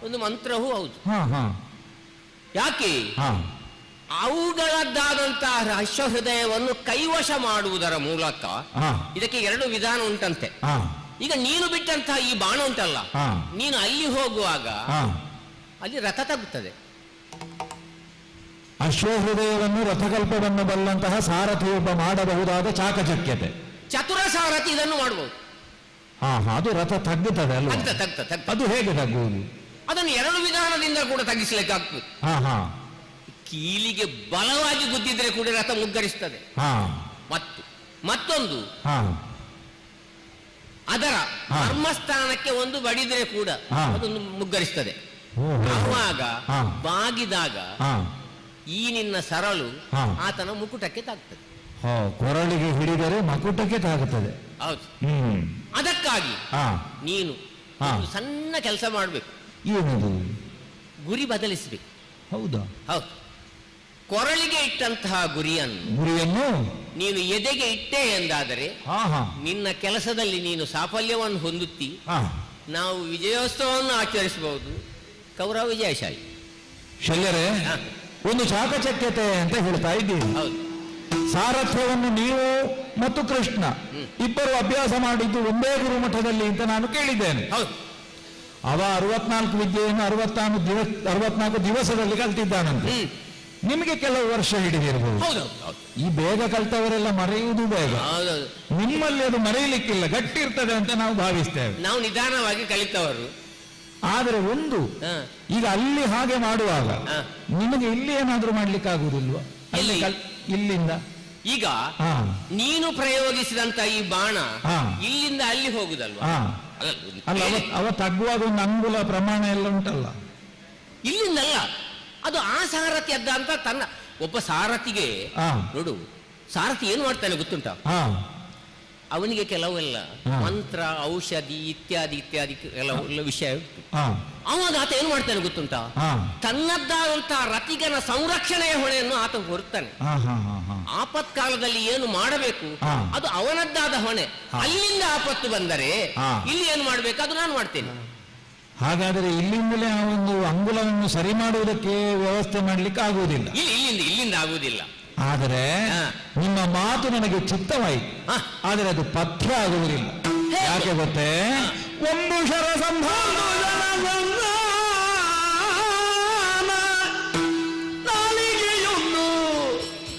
ಒಂದು ಮಂತ್ರವೂ ಹೌದು. ಯಾಕೆ? ಅವುಗಳದ್ದಾದಂತಹ ಅಶ್ವಹೃದಯವನ್ನು ಕೈವಶ ಮಾಡುವುದರ ಮೂಲಕ ಇದಕ್ಕೆ ಎರಡು ವಿಧಾನ ಉಂಟಂತೆ. ಈಗ ನೀನು ಬಿಟ್ಟಂತಹ ಈ ಬಾಣ ಉಂಟಲ್ಲ, ನೀನು ಅಲ್ಲಿ ಹೋಗುವಾಗ ಅಲ್ಲಿ ರಥ ತಗ್ಗುತ್ತದೆ. ಅಶ್ವಹೃದಯವನ್ನು ರಥಕಲ್ಪವನ್ನು ಬಲ್ಲಂತಹ ಸಾರಥಿಯೊಬ್ಬ ಮಾಡಬಹುದಾದ ಚಾಕಚಕ್ಯತೆ. ಚತುರ ಸಾರಥಿ ಇದನ್ನು ಮಾಡಬಹುದು. ಅದು ರಥ ತಗ್ಗುತ್ತದೆ ಅಲ್ವಾ? ಅದು ಹೇಗೆ ತಗ್ಗುವುದು? ಅದನ್ನು ಎರಡು ವಿಧಾನದಿಂದ ಕೂಡ ತಗ್ಗಿಸಲಿಕ್ಕೆ ಆಗ್ತದೆ. ಕೀಲಿಗೆ ಬಲವಾಗಿ ಗುದ್ದಿದ್ರೆ ಕೂಡ ರಥ ಮುಗ್ಗರಿಸ್ತದೆ. ಮತ್ತೊಂದು ಅದರ ಧರ್ಮಸ್ಥಾನಕ್ಕೆ ಒಂದು ಬಡಿದ್ರೆ ಕೂಡ ಅದೊಂದು ಮುಗ್ಗರಿಸ್ತದೆ. ಆವಾಗ ಬಾಗಿದಾಗ ಈ ನಿನ್ನ ಸರಳು ಆತನ ಮುಕುಟಕ್ಕೆ ತಾಗ್ತದೆ. ಕೊರಳಿಗೆ ಹಿಡಿದರೆ ಮಕುಟಕ್ಕೆ ತಾಗುತ್ತದೆ. ಹೌದು. ಅದಕ್ಕಾಗಿ ನೀನು ಸಣ್ಣ ಕೆಲಸ ಮಾಡಬೇಕು. ಏನದು? ಗುರಿ ಬದಲಿಸಬೇಕು. ಹೌದಾ? ಹೌದು. ಕೊರಳಿಗೆ ಇಟ್ಟಂತಹ ಗುರಿಯನ್ನು ನೀನು ಎದೆಗೆ ಇಟ್ಟೆ ಎಂದಾದರೆ ನಿನ್ನ ಕೆಲಸದಲ್ಲಿ ನೀನು ಸಾಫಲ್ಯವನ್ನು ಹೊಂದುತ್ತಿ. ನಾವು ವಿಜಯೋತ್ಸವವನ್ನು ಆಚರಿಸಬಹುದು. ಕೌರವ ವಿಜಯಶಾಲಿ. ಶಲ್ಯರೇ, ಒಂದು ಚಾಕಚಕ್ಯತೆ ಅಂತ ಹೇಳ್ತಾ ಇದ್ದೀವಿ. ಸಾರಥ್ಯವನ್ನು ನೀವು ಮತ್ತು ಕೃಷ್ಣ ಇಬ್ಬರು ಅಭ್ಯಾಸ ಮಾಡಿದ್ದು ಒಂದೇ ಗುರುಮಠದಲ್ಲಿ ಅಂತ ನಾನು ಕೇಳಿದ್ದೇನೆ. ಅವ 64 ವಿದ್ಯೆಯನ್ನು 64 ದಿವಸದಲ್ಲಿ ಕಲ್ತಿದ್ದಾನಂತೆ. ನಿಮಗೆ ಕೆಲವು ವರ್ಷ ಹಿಡಿದಿರಬಹುದು. ಈ ಬೇಗ ಕಲ್ತವರೆಲ್ಲ ಮರೆಯುವುದು ಬೇಗ. ನಿಮ್ಮಲ್ಲಿ ಅದು ಮರೆಯಲಿಕ್ಕಿಲ್ಲ, ಗಟ್ಟಿ ಇರ್ತದೆ ಅಂತ ನಾವು ಭಾವಿಸ್ತೇವೆ. ನಾವು ನಿಧಾನವಾಗಿ ಕಲಿತವರು. ಆದರೆ ಒಂದು, ಈಗ ಅಲ್ಲಿ ಹಾಗೆ ಮಾಡುವಾಗ ನಿಮಗೆ ಇಲ್ಲಿ ಏನಾದ್ರೂ ಮಾಡ್ಲಿಕ್ಕೆ ಆಗುವುದಿಲ್ವಾ? ಇಲ್ಲಿಂದ ಈಗ ನೀನು ಪ್ರಯೋಗಿಸಿದಂತ ಈ ಬಾಣ ಇಲ್ಲಿಂದ ಅಲ್ಲಿ ಹೋಗುದಲ್ವಾ? ಅಲ್ಲ, ಅವ ತಗ್ಗುವಾಗ ಒಂದು ಅಂಗುಲ ಪ್ರಮಾಣ ಎಲ್ಲ ಉಂಟಲ್ಲ. ಇಲ್ಲಿಂದಲ್ಲ, ಅದು ಆ ಸಾರಥಿ ಅದ್ದ ಅಂತ ತನ್ನ ಒಬ್ಬ ಸಾರಥಿಗೆ ನೋಡು, ಸಾರಥಿ ಏನು ಮಾಡ್ತಾನೆ ಗೊತ್ತುಂಟ? ಅವನಿಗೆ ಕೆಲವೆಲ್ಲ ಮಂತ್ರ, ಔಷಧಿ ಇತ್ಯಾದಿ ಇತ್ಯಾದಿ ಕೆಲವೆಲ್ಲ ವಿಷಯ ಉಂಟು. ಅವಾಗ ಆತ ಏನು ಮಾಡ್ತಾನೆ ಗೊತ್ತುಂಟ? ತನ್ನದ್ದಾದಂತಹ ರತಿಗನ ಸಂರಕ್ಷಣೆಯ ಹೊಣೆಯನ್ನು ಆತ ಹೊರುತ್ತಾನೆ. ಆಪತ್ಕಾಲದಲ್ಲಿ ಏನು ಮಾಡಬೇಕು ಅದು ಅವನದ್ದಾದ ಹೊಣೆ. ಅಲ್ಲಿಂದ ಆಪತ್ತು ಬಂದರೆ ಇಲ್ಲಿ ಏನು ಮಾಡಬೇಕು ಅದು ನಾನು ಮಾಡ್ತೇನೆ. ಹಾಗಾದರೆ ಇಲ್ಲಿಂದಲೇ ಆ ಒಂದು ಅಂಗುಲವನ್ನು ಸರಿ ಮಾಡುವುದಕ್ಕೆ ವ್ಯವಸ್ಥೆ ಮಾಡ್ಲಿಕ್ಕೆ ಆಗುವುದಿಲ್ಲ. ಇಲ್ಲಿಂದ ಆಗುವುದಿಲ್ಲ. ಆದರೆ ನಿಮ್ಮ ಮಾತು ನನಗೆ ಚಿತ್ತವಾಯಿತು, ಆದರೆ ಅದು ಪಥ್ಯ ಆಗುವುದಿಲ್ಲ. ಯಾಕೆ ಗೊತ್ತೇ? ಒಂದು ಶರ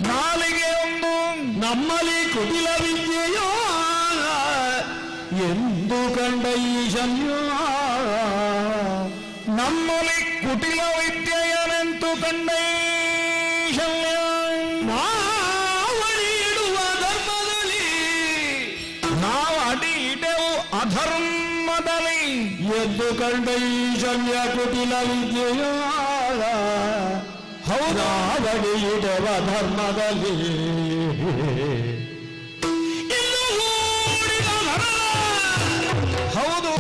ನಾಲಿಗೆಯೊಂದು ನಮ್ಮಲ್ಲಿ ಕುಟಿಲ ವಿದ್ಯೆಯೋ ಎಂದು ಕಂಡ ಈಶನ್ಯ, ನಮ್ಮಲ್ಲಿ ಕುಟಿಲ ವಿದ್ಯೆಯನೆಂತು ಕಂಡ ಈಶನ್ಯ, ನಾವಡಿ ಇಡುವ ಧರ್ಮದಲ್ಲಿ ನಾವು ಅಡಿ ಇಡೆವು ಅಧರ್ಮದಲ್ಲಿ, ಎದ್ದು ಕಂಡ ಈಶನ್ಯ ಕುಟಿಲ ವಿದ್ಯೆಯ ಹೌದಾವಡಿ ಇಡುವ ಧರ್ಮದಲ್ಲಿ. ಹೌದು,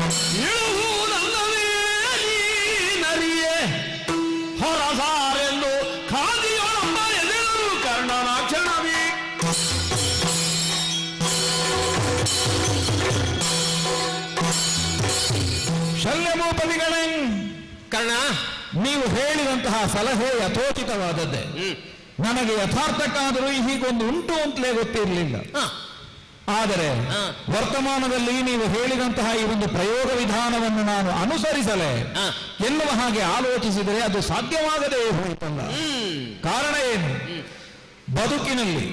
ಇಳುವುದಲ್ಲವೇ ನರಿಯೇ ಹೊರಸಾರೆಂದು ಖಾದಿಯೊಳಮ್ಮ ಎದೆದರು ಕರ್ಣನ ಕ್ಷಣವೇ. ಶಲ್ಯಭೂಪತಿಗಳೇ, ಕರ್ಣ, ನೀವು ಹೇಳಿದಂತಹ ಸಲಹೆ ಯಥೋಚಿತವಾದದ್ದೇ. ನನಗೆ ಯಥಾರ್ಥಕ್ಕಾದರೂ ಹೀಗೊಂದು ಉಂಟು ಅಂತಲೇ ಗೊತ್ತಿರಲಿಲ್ಲ. ಆದರೆ ವರ್ತಮಾನದಲ್ಲಿ ನೀವು ಹೇಳಿದಂತಹ ಈ ಒಂದು ಪ್ರಯೋಗ ವಿಧಾನವನ್ನು ನಾನು ಅನುಸರಿಸಲೇ ಎನ್ನುವ ಹಾಗೆ ಆಲೋಚಿಸಿದರೆ ಅದು ಸಾಧ್ಯವಾಗದೇ ಹೋಯಿತಲ್ಲ. ಕಾರಣ ಏನು? ಬದುಕಿನಲ್ಲಿ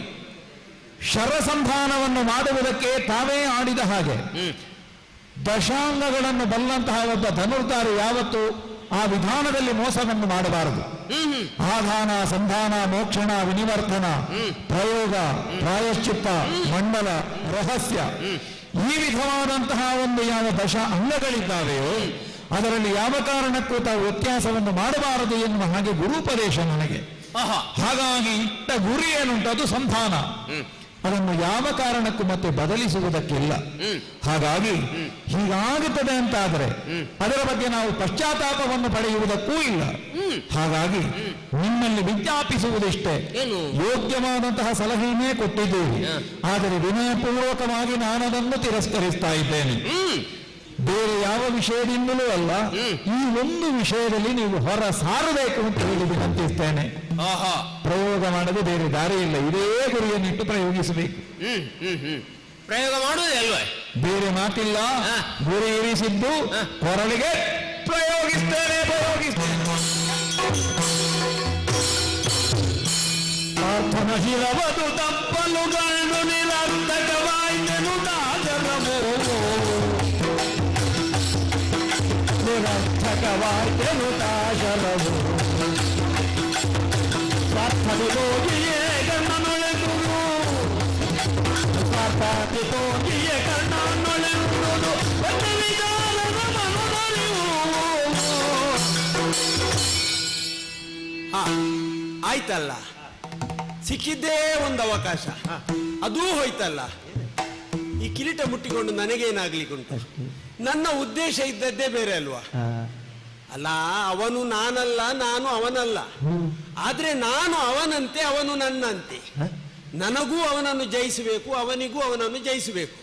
ಶರಸಂಧಾನವನ್ನು ಮಾಡುವುದಕ್ಕೆ ತಾವೇ ಆಡಿದ ಹಾಗೆ ದಶಾಂಗಗಳನ್ನು ಬಲ್ಲಂತಹ ಒಬ್ಬ ಧನುರ್ಧಾರಿ ಯಾವತ್ತು ಆ ವಿಧಾನದಲ್ಲಿ ಮೋಸವನ್ನು ಮಾಡಬಾರದು. ಆಧಾನ, ಸಂಧಾನ, ಮೋಕ್ಷಣ, ವಿನಿವರ್ತನ, ಪ್ರಯೋಗ, ಪ್ರಾಯಶ್ಚಿತ್ತ, ಮಂಡಲ, ರಹಸ್ಯ, ಈ ವಿಧವಾದಂತಹ ಒಂದು ಯಾವ ದಶ ಅಂಗಗಳಿದ್ದಾವೆಯೋ ಅದರಲ್ಲಿ ಯಾವ ಕಾರಣಕ್ಕೂ ತಾವು ವ್ಯತ್ಯಾಸವನ್ನು ಮಾಡಬಾರದು ಎನ್ನುವ ಹಾಗೆ ಗುರುಪದೇಶ ನನಗೆ. ಹಾಗಾಗಿ ಇಟ್ಟ ಗುರಿ ಏನುಂಟು ಅದು ಸಂಧಾನ. ಅದನ್ನು ಯಾವ ಕಾರಣಕ್ಕೂ ಮತ್ತೆ ಬದಲಿಸುವುದಕ್ಕಿಲ್ಲ. ಹಾಗಾಗಿ ಹೀಗಾಗುತ್ತದೆ ಅಂತಾದರೆ ಅದರ ಬಗ್ಗೆ ನಾವು ಪಶ್ಚಾತ್ತಾಪವನ್ನು ಪಡೆಯುವುದಕ್ಕೂ ಇಲ್ಲ. ಹಾಗಾಗಿ ನಿಮ್ಮಲ್ಲಿ ವಿಜ್ಞಾಪಿಸುವುದಿಷ್ಟೇ, ಯೋಗ್ಯವಾದಂತಹ ಸಲಹೆಯನ್ನೇ ಕೊಟ್ಟಿದ್ದೇವೆ, ಆದರೆ ವಿನಯಪೂರ್ವಕವಾಗಿ ನಾನದನ್ನು ತಿರಸ್ಕರಿಸ್ತಾ ಇದ್ದೇನೆ. ಬೇರೆ ಯಾವ ವಿಷಯದಿಂದಲೂ ಅಲ್ಲ, ಈ ಒಂದು ವಿಷಯದಲ್ಲಿ ನೀವು ಹೊರ ಸಾರಬೇಕು ಅಂತ ಹೇಳಿ ವಿನಂತಿಸ್ತೇನೆ. ಪ್ರಯೋಗ ಮಾಡದೆ ಬೇರೆ ದಾರಿ ಇಲ್ಲ, ಇದೇ ಗುರಿಯನ್ನಿಟ್ಟು ಪ್ರಯೋಗಿಸಬೇಕು. ಪ್ರಯೋಗ ಮಾಡುವುದೇ ಅಲ್ವಾ? ಬೇರೆ ಮಾತಿಲ್ಲ. ಗುರಿ ಇರಿಸಿದ್ದು ಕೊರಳಿಗೆ ಪ್ರಯೋಗಿಸ್ತೇನೆ. ಪ್ರಾರ್ಥನಶೀಲವದು ತಪ್ಪಲುಗಳು ನಿರರ್ಥಕವಾಯ್ತೆನು ದಾಸರಮೋ, ನಿರರ್ಥಕವಾಯ್ತೆನು ದಾಸರಮೋ. ಪ್ರಾರ್ಥನೆ ಹೋಗಿಯೇ ಗಣ್ಣನೊಳೆದುದು, ಪ್ರಾರ್ಥನೆ ಹೋಗಿಯೇ ಗಣ್ಣನೊಳೆದುದು, ಒಂದು ವಿಚಾರದ ಮನದರಿವು. ಆಯ್ತಲ್ಲ, ಸಿಕ್ಕಿದ್ದೇ ಒಂದು ಅವಕಾಶ, ಅದೂ ಹೋಯ್ತಲ್ಲ. ಈ ಕಿರೀಟ ಮುಟ್ಟಿಕೊಂಡು ನನಗೇನಾಗ್ಲಿಕ್ಕುಂಟು? ನನ್ನ ಉದ್ದೇಶ ಇದ್ದದ್ದೇ ಬೇರೆ ಅಲ್ವಾ? ಅಲ್ಲ, ಅವನು ನಾನಲ್ಲ, ನಾನು ಅವನಲ್ಲ. ಆದ್ರೆ ನಾನು ಅವನಂತೆ, ಅವನು ನನ್ನಂತೆ. ನನಗೂ ಅವನನ್ನು ಜಯಿಸಬೇಕು, ಅವನಿಗೂ ಅವನನ್ನು ಜಯಿಸಬೇಕು.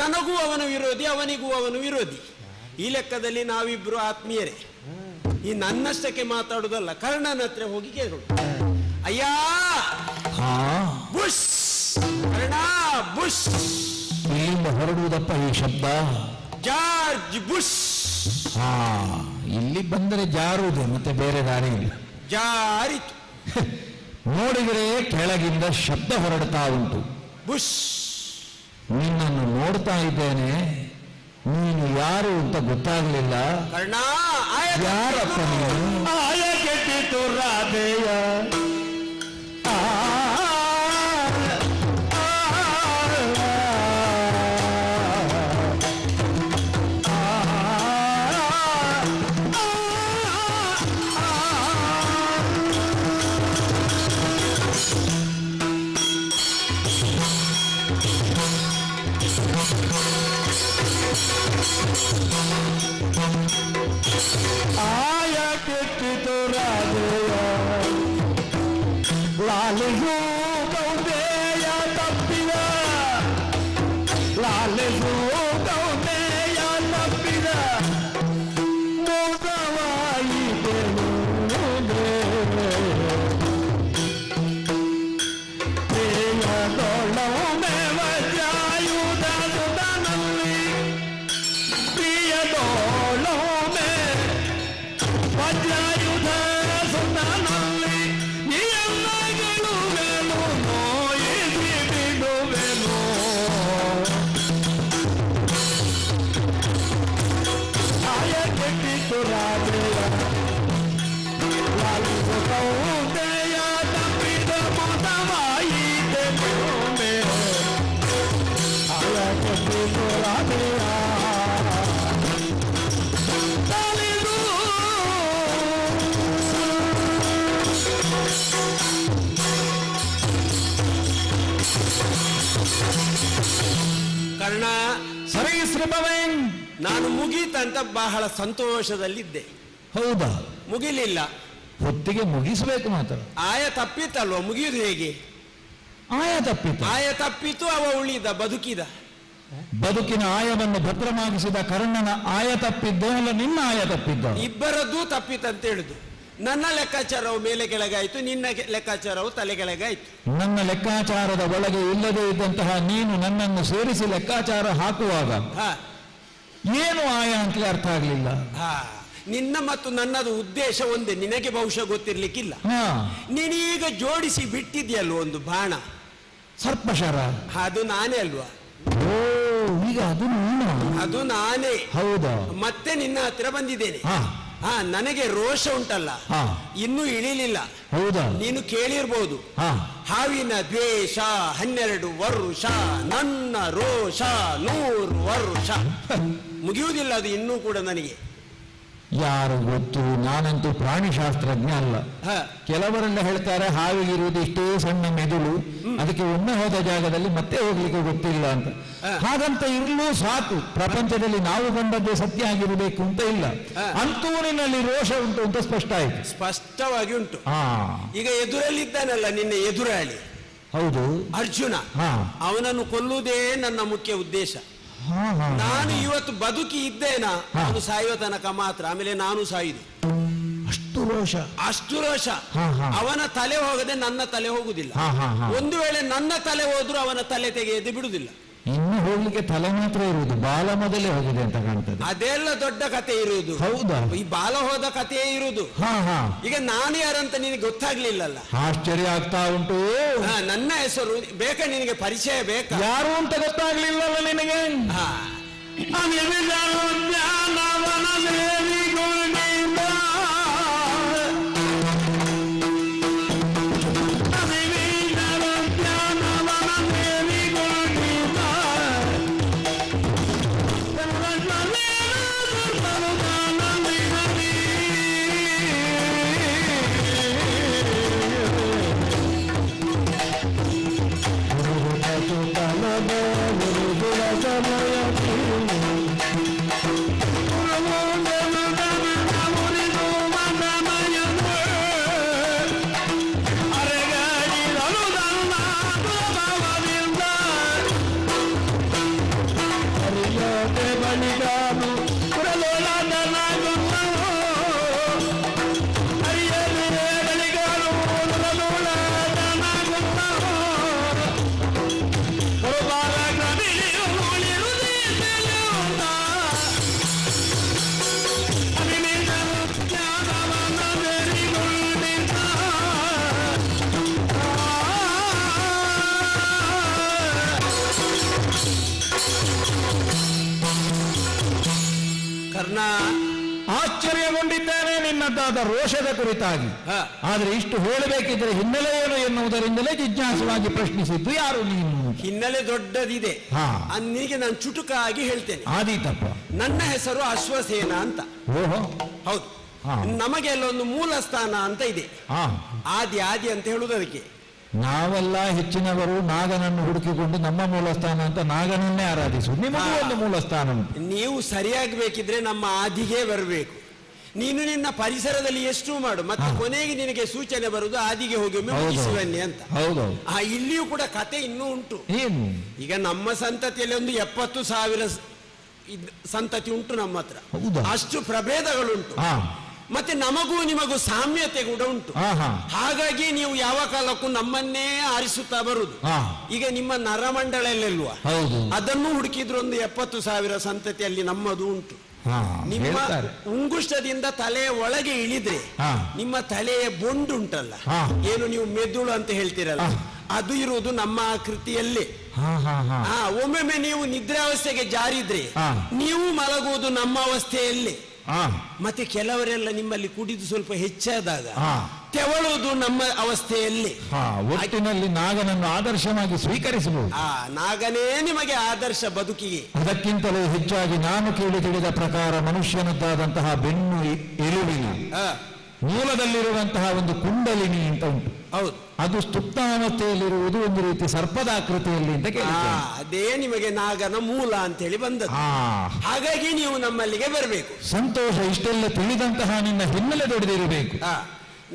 ನನಗೂ ಅವನು ವಿರೋಧಿ, ಅವನಿಗೂ ಅವನು ವಿರೋಧಿ. ಈ ಲೆಕ್ಕದಲ್ಲಿ ನಾವಿಬ್ರು ಆತ್ಮೀಯರೇ. ಈ ನನ್ನಷ್ಟಕ್ಕೆ ಮಾತಾಡುದಲ್ಲ, ಕರ್ಣನ ಹತ್ರ ಹೋಗಿ ಕೇಳು. ಅಯ್ಯ ಬುಷ್, ಕರ್ಣ ಬುಷ್. ಇಲ್ಲಿಂದ ಹೊರಡುವುದಪ್ಪ ಈ ಶಬ್ದ. George bush. ಇಲ್ಲಿ ಬಂದರೆ ಜಾರುವುದು, ಮತ್ತೆ ಬೇರೆ ದಾರಿ ಇಲ್ಲ. ಜಾರಿತು. ನೋಡಿದರೆ ಕೆಳಗಿಂದ ಶಬ್ದ ಹೊರಡ್ತಾ ಉಂಟು. ಬುಷ್. ನಿನ್ನನ್ನು ನೋಡ್ತಾ ಇದ್ದೇನೆ, ನೀನು ಯಾರು ಅಂತ ಗೊತ್ತಾಗ್ಲಿಲ್ಲ. ಕರ್ಣ ಯಾರಪ್ಪ ನೀನು? ಆಯ ಕೆಟ್ಟಿತು ರಾಧೆಯ ಆಯ ಕೆಟ್ಟಿತು ರಾಧೆಯ ಲಾಲಿಗೂ ಗೌದೆಯ ತಪ್ಪಿದ, ಲಾಲಿಗೂ ಗೌದೆಯ ತಪ್ಪಿದ ಮೋದವಾಯಿತೆನು ಪ್ರಿಯದೊಳೊಮ್ಮೆ ವಜ್ರಾಯುಧ ಸುತನಲ್ಲಿ, ಪ್ರಿಯದೊಳೊಮ್ಮೆ ವಜ್ರಾಯುಧ ಸುತನಲ್ಲಿ ನಿಯಮಗಳುವೆನು ನೋಯಿಸಿ ಬಿಡುವೆನು. ಆಯ ಕೆಟ್ಟಿತು ರಾಧೆಯ ಲಾಲಿಸು ಕೌದೆಯ ತಪ್ಪಿದ ಮೋದವಾಯಿತೆನು. ಆಯ ಕೆಟ್ಟಿತು ರಾಧೆಯ ಕರ್ಣ. ಸರಿ ಶ್ರೀಮವೇ, ನಾನು ಮುಗೀತಂತ ಬಹಳ ಸಂತೋಷದಲ್ಲಿದ್ದೆ. ಹೌದಾ? ಮುಗಿಲಿಲ್ಲ. ಹೊತ್ತಿಗೆ ಮುಗಿಸಬೇಕು ಮಾತ್ರ. ಆಯ ತಪ್ಪಿತ್ತಲ್ವ, ಮುಗಿಯುವುದು ಹೇಗೆ? ಆಯ ತಪ್ಪಿತು. ಆಯ ತಪ್ಪಿತು, ಅವ ಉಳಿದ, ಬದುಕಿದ. ಬದುಕಿನ ಆಯವನ್ನು ಭದ್ರಮಾಗಿಸಿದ ಕರ್ಣನ ಆಯ ತಪ್ಪಿದ್ದೋ ಅಲ್ಲ ನಿನ್ನ ಆಯ ತಪ್ಪಿದ್ದೋ? ಇಬ್ಬರದ್ದು ತಪ್ಪಿತಂತ ಹೇಳುದು. ನನ್ನ ಲೆಕ್ಕಾಚಾರವು ಮೇಲೆ ಕೆಳಗಾಯ್ತು, ನಿನ್ನ ಲೆಕ್ಕಾಚಾರವು ತಲೆ ಕೆಳಗಾಯ್ತು. ನನ್ನ ಲೆಕ್ಕಾಚಾರದ ಒಳಗೆ ಇಲ್ಲದೆ ಇದ್ದಂತಹ ನೀನು ನನ್ನನ್ನು ಸೇರಿಸಿ ಲೆಕ್ಕಾಚಾರ ಹಾಕುವಾಗ ಏನು ಆಯ ಅಂತಲೇ ಅರ್ಥ ಆಗಲಿಲ್ಲ. ನಿನ್ನ ಮತ್ತು ನನ್ನದು ಉದ್ದೇಶ ಒಂದೇ, ನಿನಗೆ ಬಹುಶಃ ಗೊತ್ತಿರ್ಲಿಕ್ಕಿಲ್ಲ. ನೀನೀಗ ಜೋಡಿಸಿ ಬಿಟ್ಟಿದ್ಯಲ್ವ ಒಂದು ಬಾಣ, ಸರ್ಪಶರ. ಅದು ನಾನೇ ಅಲ್ವಾ? ಓ, ಈಗ ಅದು ನೀನು? ಅದು ನಾನೇ. ಹೌದಾ? ಮತ್ತೆ ನಿನ್ನ ಹತ್ತಿರ ಬಂದಿದ್ದೇನೆ. ನನಗೆ ರೋಷ ಉಂಟಲ್ಲ, ಇನ್ನೂ ಇಳಿಲಿಲ್ಲ. ಹೌದಾ? ನೀನು ಕೇಳಿರ್ಬೋದು, ಹಾವಿನ ದ್ವೇಷ 12 ವರ್ಷ, ನನ್ನ ರೋಷ 100 ವರ್ಷ. ಮುಗಿಯುವುದಿಲ್ಲ ಅದು ಇನ್ನೂ ಕೂಡ ನನಗೆ. ಯಾರು ಗೊತ್ತು, ನಾನಂತೂ ಪ್ರಾಣಿಶಾಸ್ತ್ರಜ್ಞ ಅಲ್ಲ. ಕೆಲವರೆಲ್ಲ ಹೇಳ್ತಾರೆ ಹಾವಿಗಿರುವುದು ಇಷ್ಟೇ ಸಣ್ಣ ಮೆದುಳು, ಅದಕ್ಕೆ ಒಮ್ಮೆ ಹೋದ ಜಾಗದಲ್ಲಿ ಮತ್ತೆ ಹೋಗ್ಲಿಕ್ಕೆ ಗೊತ್ತಿಲ್ಲ ಅಂತ. ಹಾಗಂತ ಇರಲೂ ಸಾಕು, ಪ್ರಪಂಚದಲ್ಲಿ ನಾವು ಕಂಡದ್ದು ಸತ್ಯ ಆಗಿರಬೇಕು ಅಂತ ಇಲ್ಲ. ಅಂತೂ ನಿನ್ನಲ್ಲಿ ರೋಷ ಉಂಟು ಅಂತ ಸ್ಪಷ್ಟ ಆಯ್ತು. ಸ್ಪಷ್ಟವಾಗಿ ಉಂಟು. ಈಗ ಎದುರಲ್ಲಿದ್ದಾನಲ್ಲ ನಿನ್ನ ಎದುರಾಳಿ, ಹೌದು, ಅರ್ಜುನ. ಅವನನ್ನು ಕೊಲ್ಲುವುದೇ ನನ್ನ ಮುಖ್ಯ ಉದ್ದೇಶ. ನಾನು ಇವತ್ತು ಬದುಕಿ ಇದ್ದೇನಾ, ಅವನು ಸಾಯುವ ತನಕ ಮಾತ್ರ, ಆಮೇಲೆ ನಾನು ಸಾಯುದು. ಅಷ್ಟು ರೋಷ, ಅಷ್ಟು ರೋಷ. ಅವನ ತಲೆ ಹೋಗದೆ ನನ್ನ ತಲೆ ಹೋಗುದಿಲ್ಲ. ಒಂದು ವೇಳೆ ನನ್ನ ತಲೆ ಹೋದ್ರೂ ಅವನ ತಲೆ ತೆಗೆಯದೆ ಬಿಡುದಿಲ್ಲ. ಇನ್ನು ಹೋಗ್ಲಿಕ್ಕೆ ತಲೆ ಮಾತ್ರ ಇರುವುದು, ಬಾಲ ಮೊದಲೇ ಹೋಗಿದೆ ಅಂತ ಕಾಣ್ತದೆ. ಅದೆಲ್ಲ ದೊಡ್ಡ ಕತೆ ಇರುವುದು. ಹೌದಾ? ಈ ಬಾಲ ಹೋದ ಕಥೆಯೇ ಇರುವುದು. ಈಗ ನಾನು ಯಾರಂತ ನಿನಗೆ ಗೊತ್ತಾಗ್ಲಿಲ್ಲಲ್ಲ. ಆಶ್ಚರ್ಯ ಆಗ್ತಾ ಉಂಟು. ನನ್ನ ಹೆಸರು ಬೇಕಾ ನಿನಗೆ? ಪರಿಚಯ ಬೇಕಾ? ಯಾರು ಅಂತ ಗೊತ್ತಾಗ್ಲಿಲ್ಲಲ್ಲ ನಿನಗೆ? ಸಮಯ ಕರ್ಣ, ಆಶ್ಚರ್ಯಗೊಂಡಿದ್ದೇನೆ ನಿನ್ನದ್ದಾದ ರೋಷದ ಕುರಿತಾಗಿ. ಆದ್ರೆ ಇಷ್ಟು ಹೇಳಬೇಕಿದ್ರೆ ಹಿನ್ನೆಲೆ ಏನು ಎನ್ನುವುದರಿಂದಲೇ ಜಿಜ್ಞಾಸವಾಗಿ ಪ್ರಶ್ನಿಸಿದ್ದು ಯಾರು ನೀನು? ಹಿನ್ನೆಲೆ ದೊಡ್ಡದಿದೆ, ಅನ್ನಿಗೆ ನಾನು ಚುಟುಕಾಗಿ ಹೇಳ್ತೇನೆ. ಆದೀತಪ್ಪ. ನನ್ನ ಹೆಸರು ಅಶ್ವಸೇನ ಅಂತ. ಓಹೋ, ಹೌದು. ನಮಗೆಲ್ಲ ಒಂದು ಮೂಲ ಸ್ಥಾನ ಅಂತ ಇದೆ. ಆದಿ ಅಂತ ಹೇಳುವುದು ಅದಕ್ಕೆ. ನಾವೆಲ್ಲ ಹೆಚ್ಚಿನವರು ನಾಗನನ್ನು ಹುಡುಕಿಕೊಂಡು ನಮ್ಮ ಮೂಲ ಸ್ಥಾನ ಅಂತ ನಾಗನನ್ನೇ ಆರಾಧಿಸುವುದು. ನಿಮಗೂ ಒಂದು ಮೂಲ ಸ್ಥಾನ ಉಂಟು. ನೀವು ಸರಿಯಾಗಬೇಕಿದ್ರೆ ನಮ್ಮ ಆದಿಗೆ ಬರಬೇಕು. ನೀನು ನಿನ್ನ ಪರಿಸರದಲ್ಲಿ ಎಷ್ಟು ಮಾಡು, ಮತ್ತೆ ಕೊನೆಗೆ ನಿನಗೆ ಸೂಚನೆ ಬರುವುದು ಆದಿಗೆ ಹೋಗಿ ಒಮ್ಮೆ ಮುಗಿಸುವನ್ನೇ ಅಂತ. ಇಲ್ಲಿಯೂ ಕೂಡ ಕತೆ ಇನ್ನೂ ಉಂಟು. ಏನು? ಈಗ ನಮ್ಮ ಸಂತತಿಯಲ್ಲಿ ಒಂದು 70,000 ಸಂತತಿ ಉಂಟು ನಮ್ಮ ಹತ್ರ. ಅಷ್ಟು ಪ್ರಭೇದಗಳುಂಟು. ಮತ್ತೆ ನಮಗೂ ನಿಮಗೂ ಸಾಮ್ಯತೆ ಕೂಡ ಉಂಟು. ಹಾಗಾಗಿ ನೀವು ಯಾವ ಕಾಲಕ್ಕೂ ನಮ್ಮನ್ನೇ ಆರಿಸುತ್ತಾ ಬರುದು. ಈಗ ನಿಮ್ಮ ನರಮಂಡಲಲ್ಲೆಲ್ವಾ ಅದನ್ನು ಹುಡುಕಿದ್ರು ಒಂದು 70,000 ಸಂತತಿಯಲ್ಲಿ ನಮ್ಮದು ಉಂಟು. ನಿಮ್ಮ ಉಂಗುಷ್ಟದಿಂದ ತಲೆಯ ಒಳಗೆ ಇಳಿದ್ರೆ ನಿಮ್ಮ ತಲೆಯ ಬೊಂಡುಂಟಲ್ಲ, ಏನು ನೀವು ಮೆದುಳು ಅಂತ ಹೇಳ್ತೀರಲ್ಲ, ಅದು ಇರುವುದು ನಮ್ಮ ಆಕೃತಿಯಲ್ಲೇ. ಒಮ್ಮೊಮ್ಮೆ ನೀವು ನಿದ್ರಾವಸ್ಥೆಗೆ ಜಾರಿದ್ರೆ ನೀವು ಮಲಗುವುದು ನಮ್ಮ ಅವಸ್ಥೆಯಲ್ಲೇ. ಮತ್ತೆ ಕೆಲವರೆಲ್ಲ ನಿಮ್ಮಲ್ಲಿ ಕುಡಿದು ಸ್ವಲ್ಪ ಹೆಚ್ಚಾದಾಗ ತೆವಳುವುದು ನಮ್ಮ ಅವಸ್ಥೆಯಲ್ಲಿ. ಒಟ್ಟಿನಲ್ಲಿ ನಾಗನನ್ನು ಆದರ್ಶವಾಗಿ ಸ್ವೀಕರಿಸಬಹುದು. ನಾಗನೇ ನಿಮಗೆ ಆದರ್ಶ ಬದುಕಿಗೆ. ಅದಕ್ಕಿಂತಲೂ ಹೆಚ್ಚಾಗಿ ನಾನು ಕೇಳಿ ತಿಳಿದ ಪ್ರಕಾರ ಮನುಷ್ಯನದ್ದಾದಂತಹ ಬೆನ್ನು ಎಲುಬಿನ ಮೂಲದಲ್ಲಿರುವಂತಹ ಒಂದು ಕುಂಡಲಿನಿ ಅಂತ ಉಂಟು. ಹೌದು, ಅದು ಸ್ತುಪ್ತಾವಸ್ಥೆಯಲ್ಲಿರುವುದು ಒಂದು ರೀತಿ ಸರ್ಪದಾಕೃತಿಯಲ್ಲಿ ಅಂತ ಕೇಳಿದ್ದೇನೆ. ಅದೇ ನಿಮಗೆ ನಾಗನ ಮೂಲ ಅಂತ ಹೇಳಿ ಬಂದದ್ದು. ಹಾಗಾಗಿ ನೀವು ನಮ್ಮಲ್ಲಿಗೆ ಬರಬೇಕು. ಸಂತೋಷ. ಇಷ್ಟೆಲ್ಲ ತಿಳಿದಂತಹ ನಿನ್ನ ಹಿನ್ನೆಲೆ ದೊಡ್ಡದಿರಬೇಕು.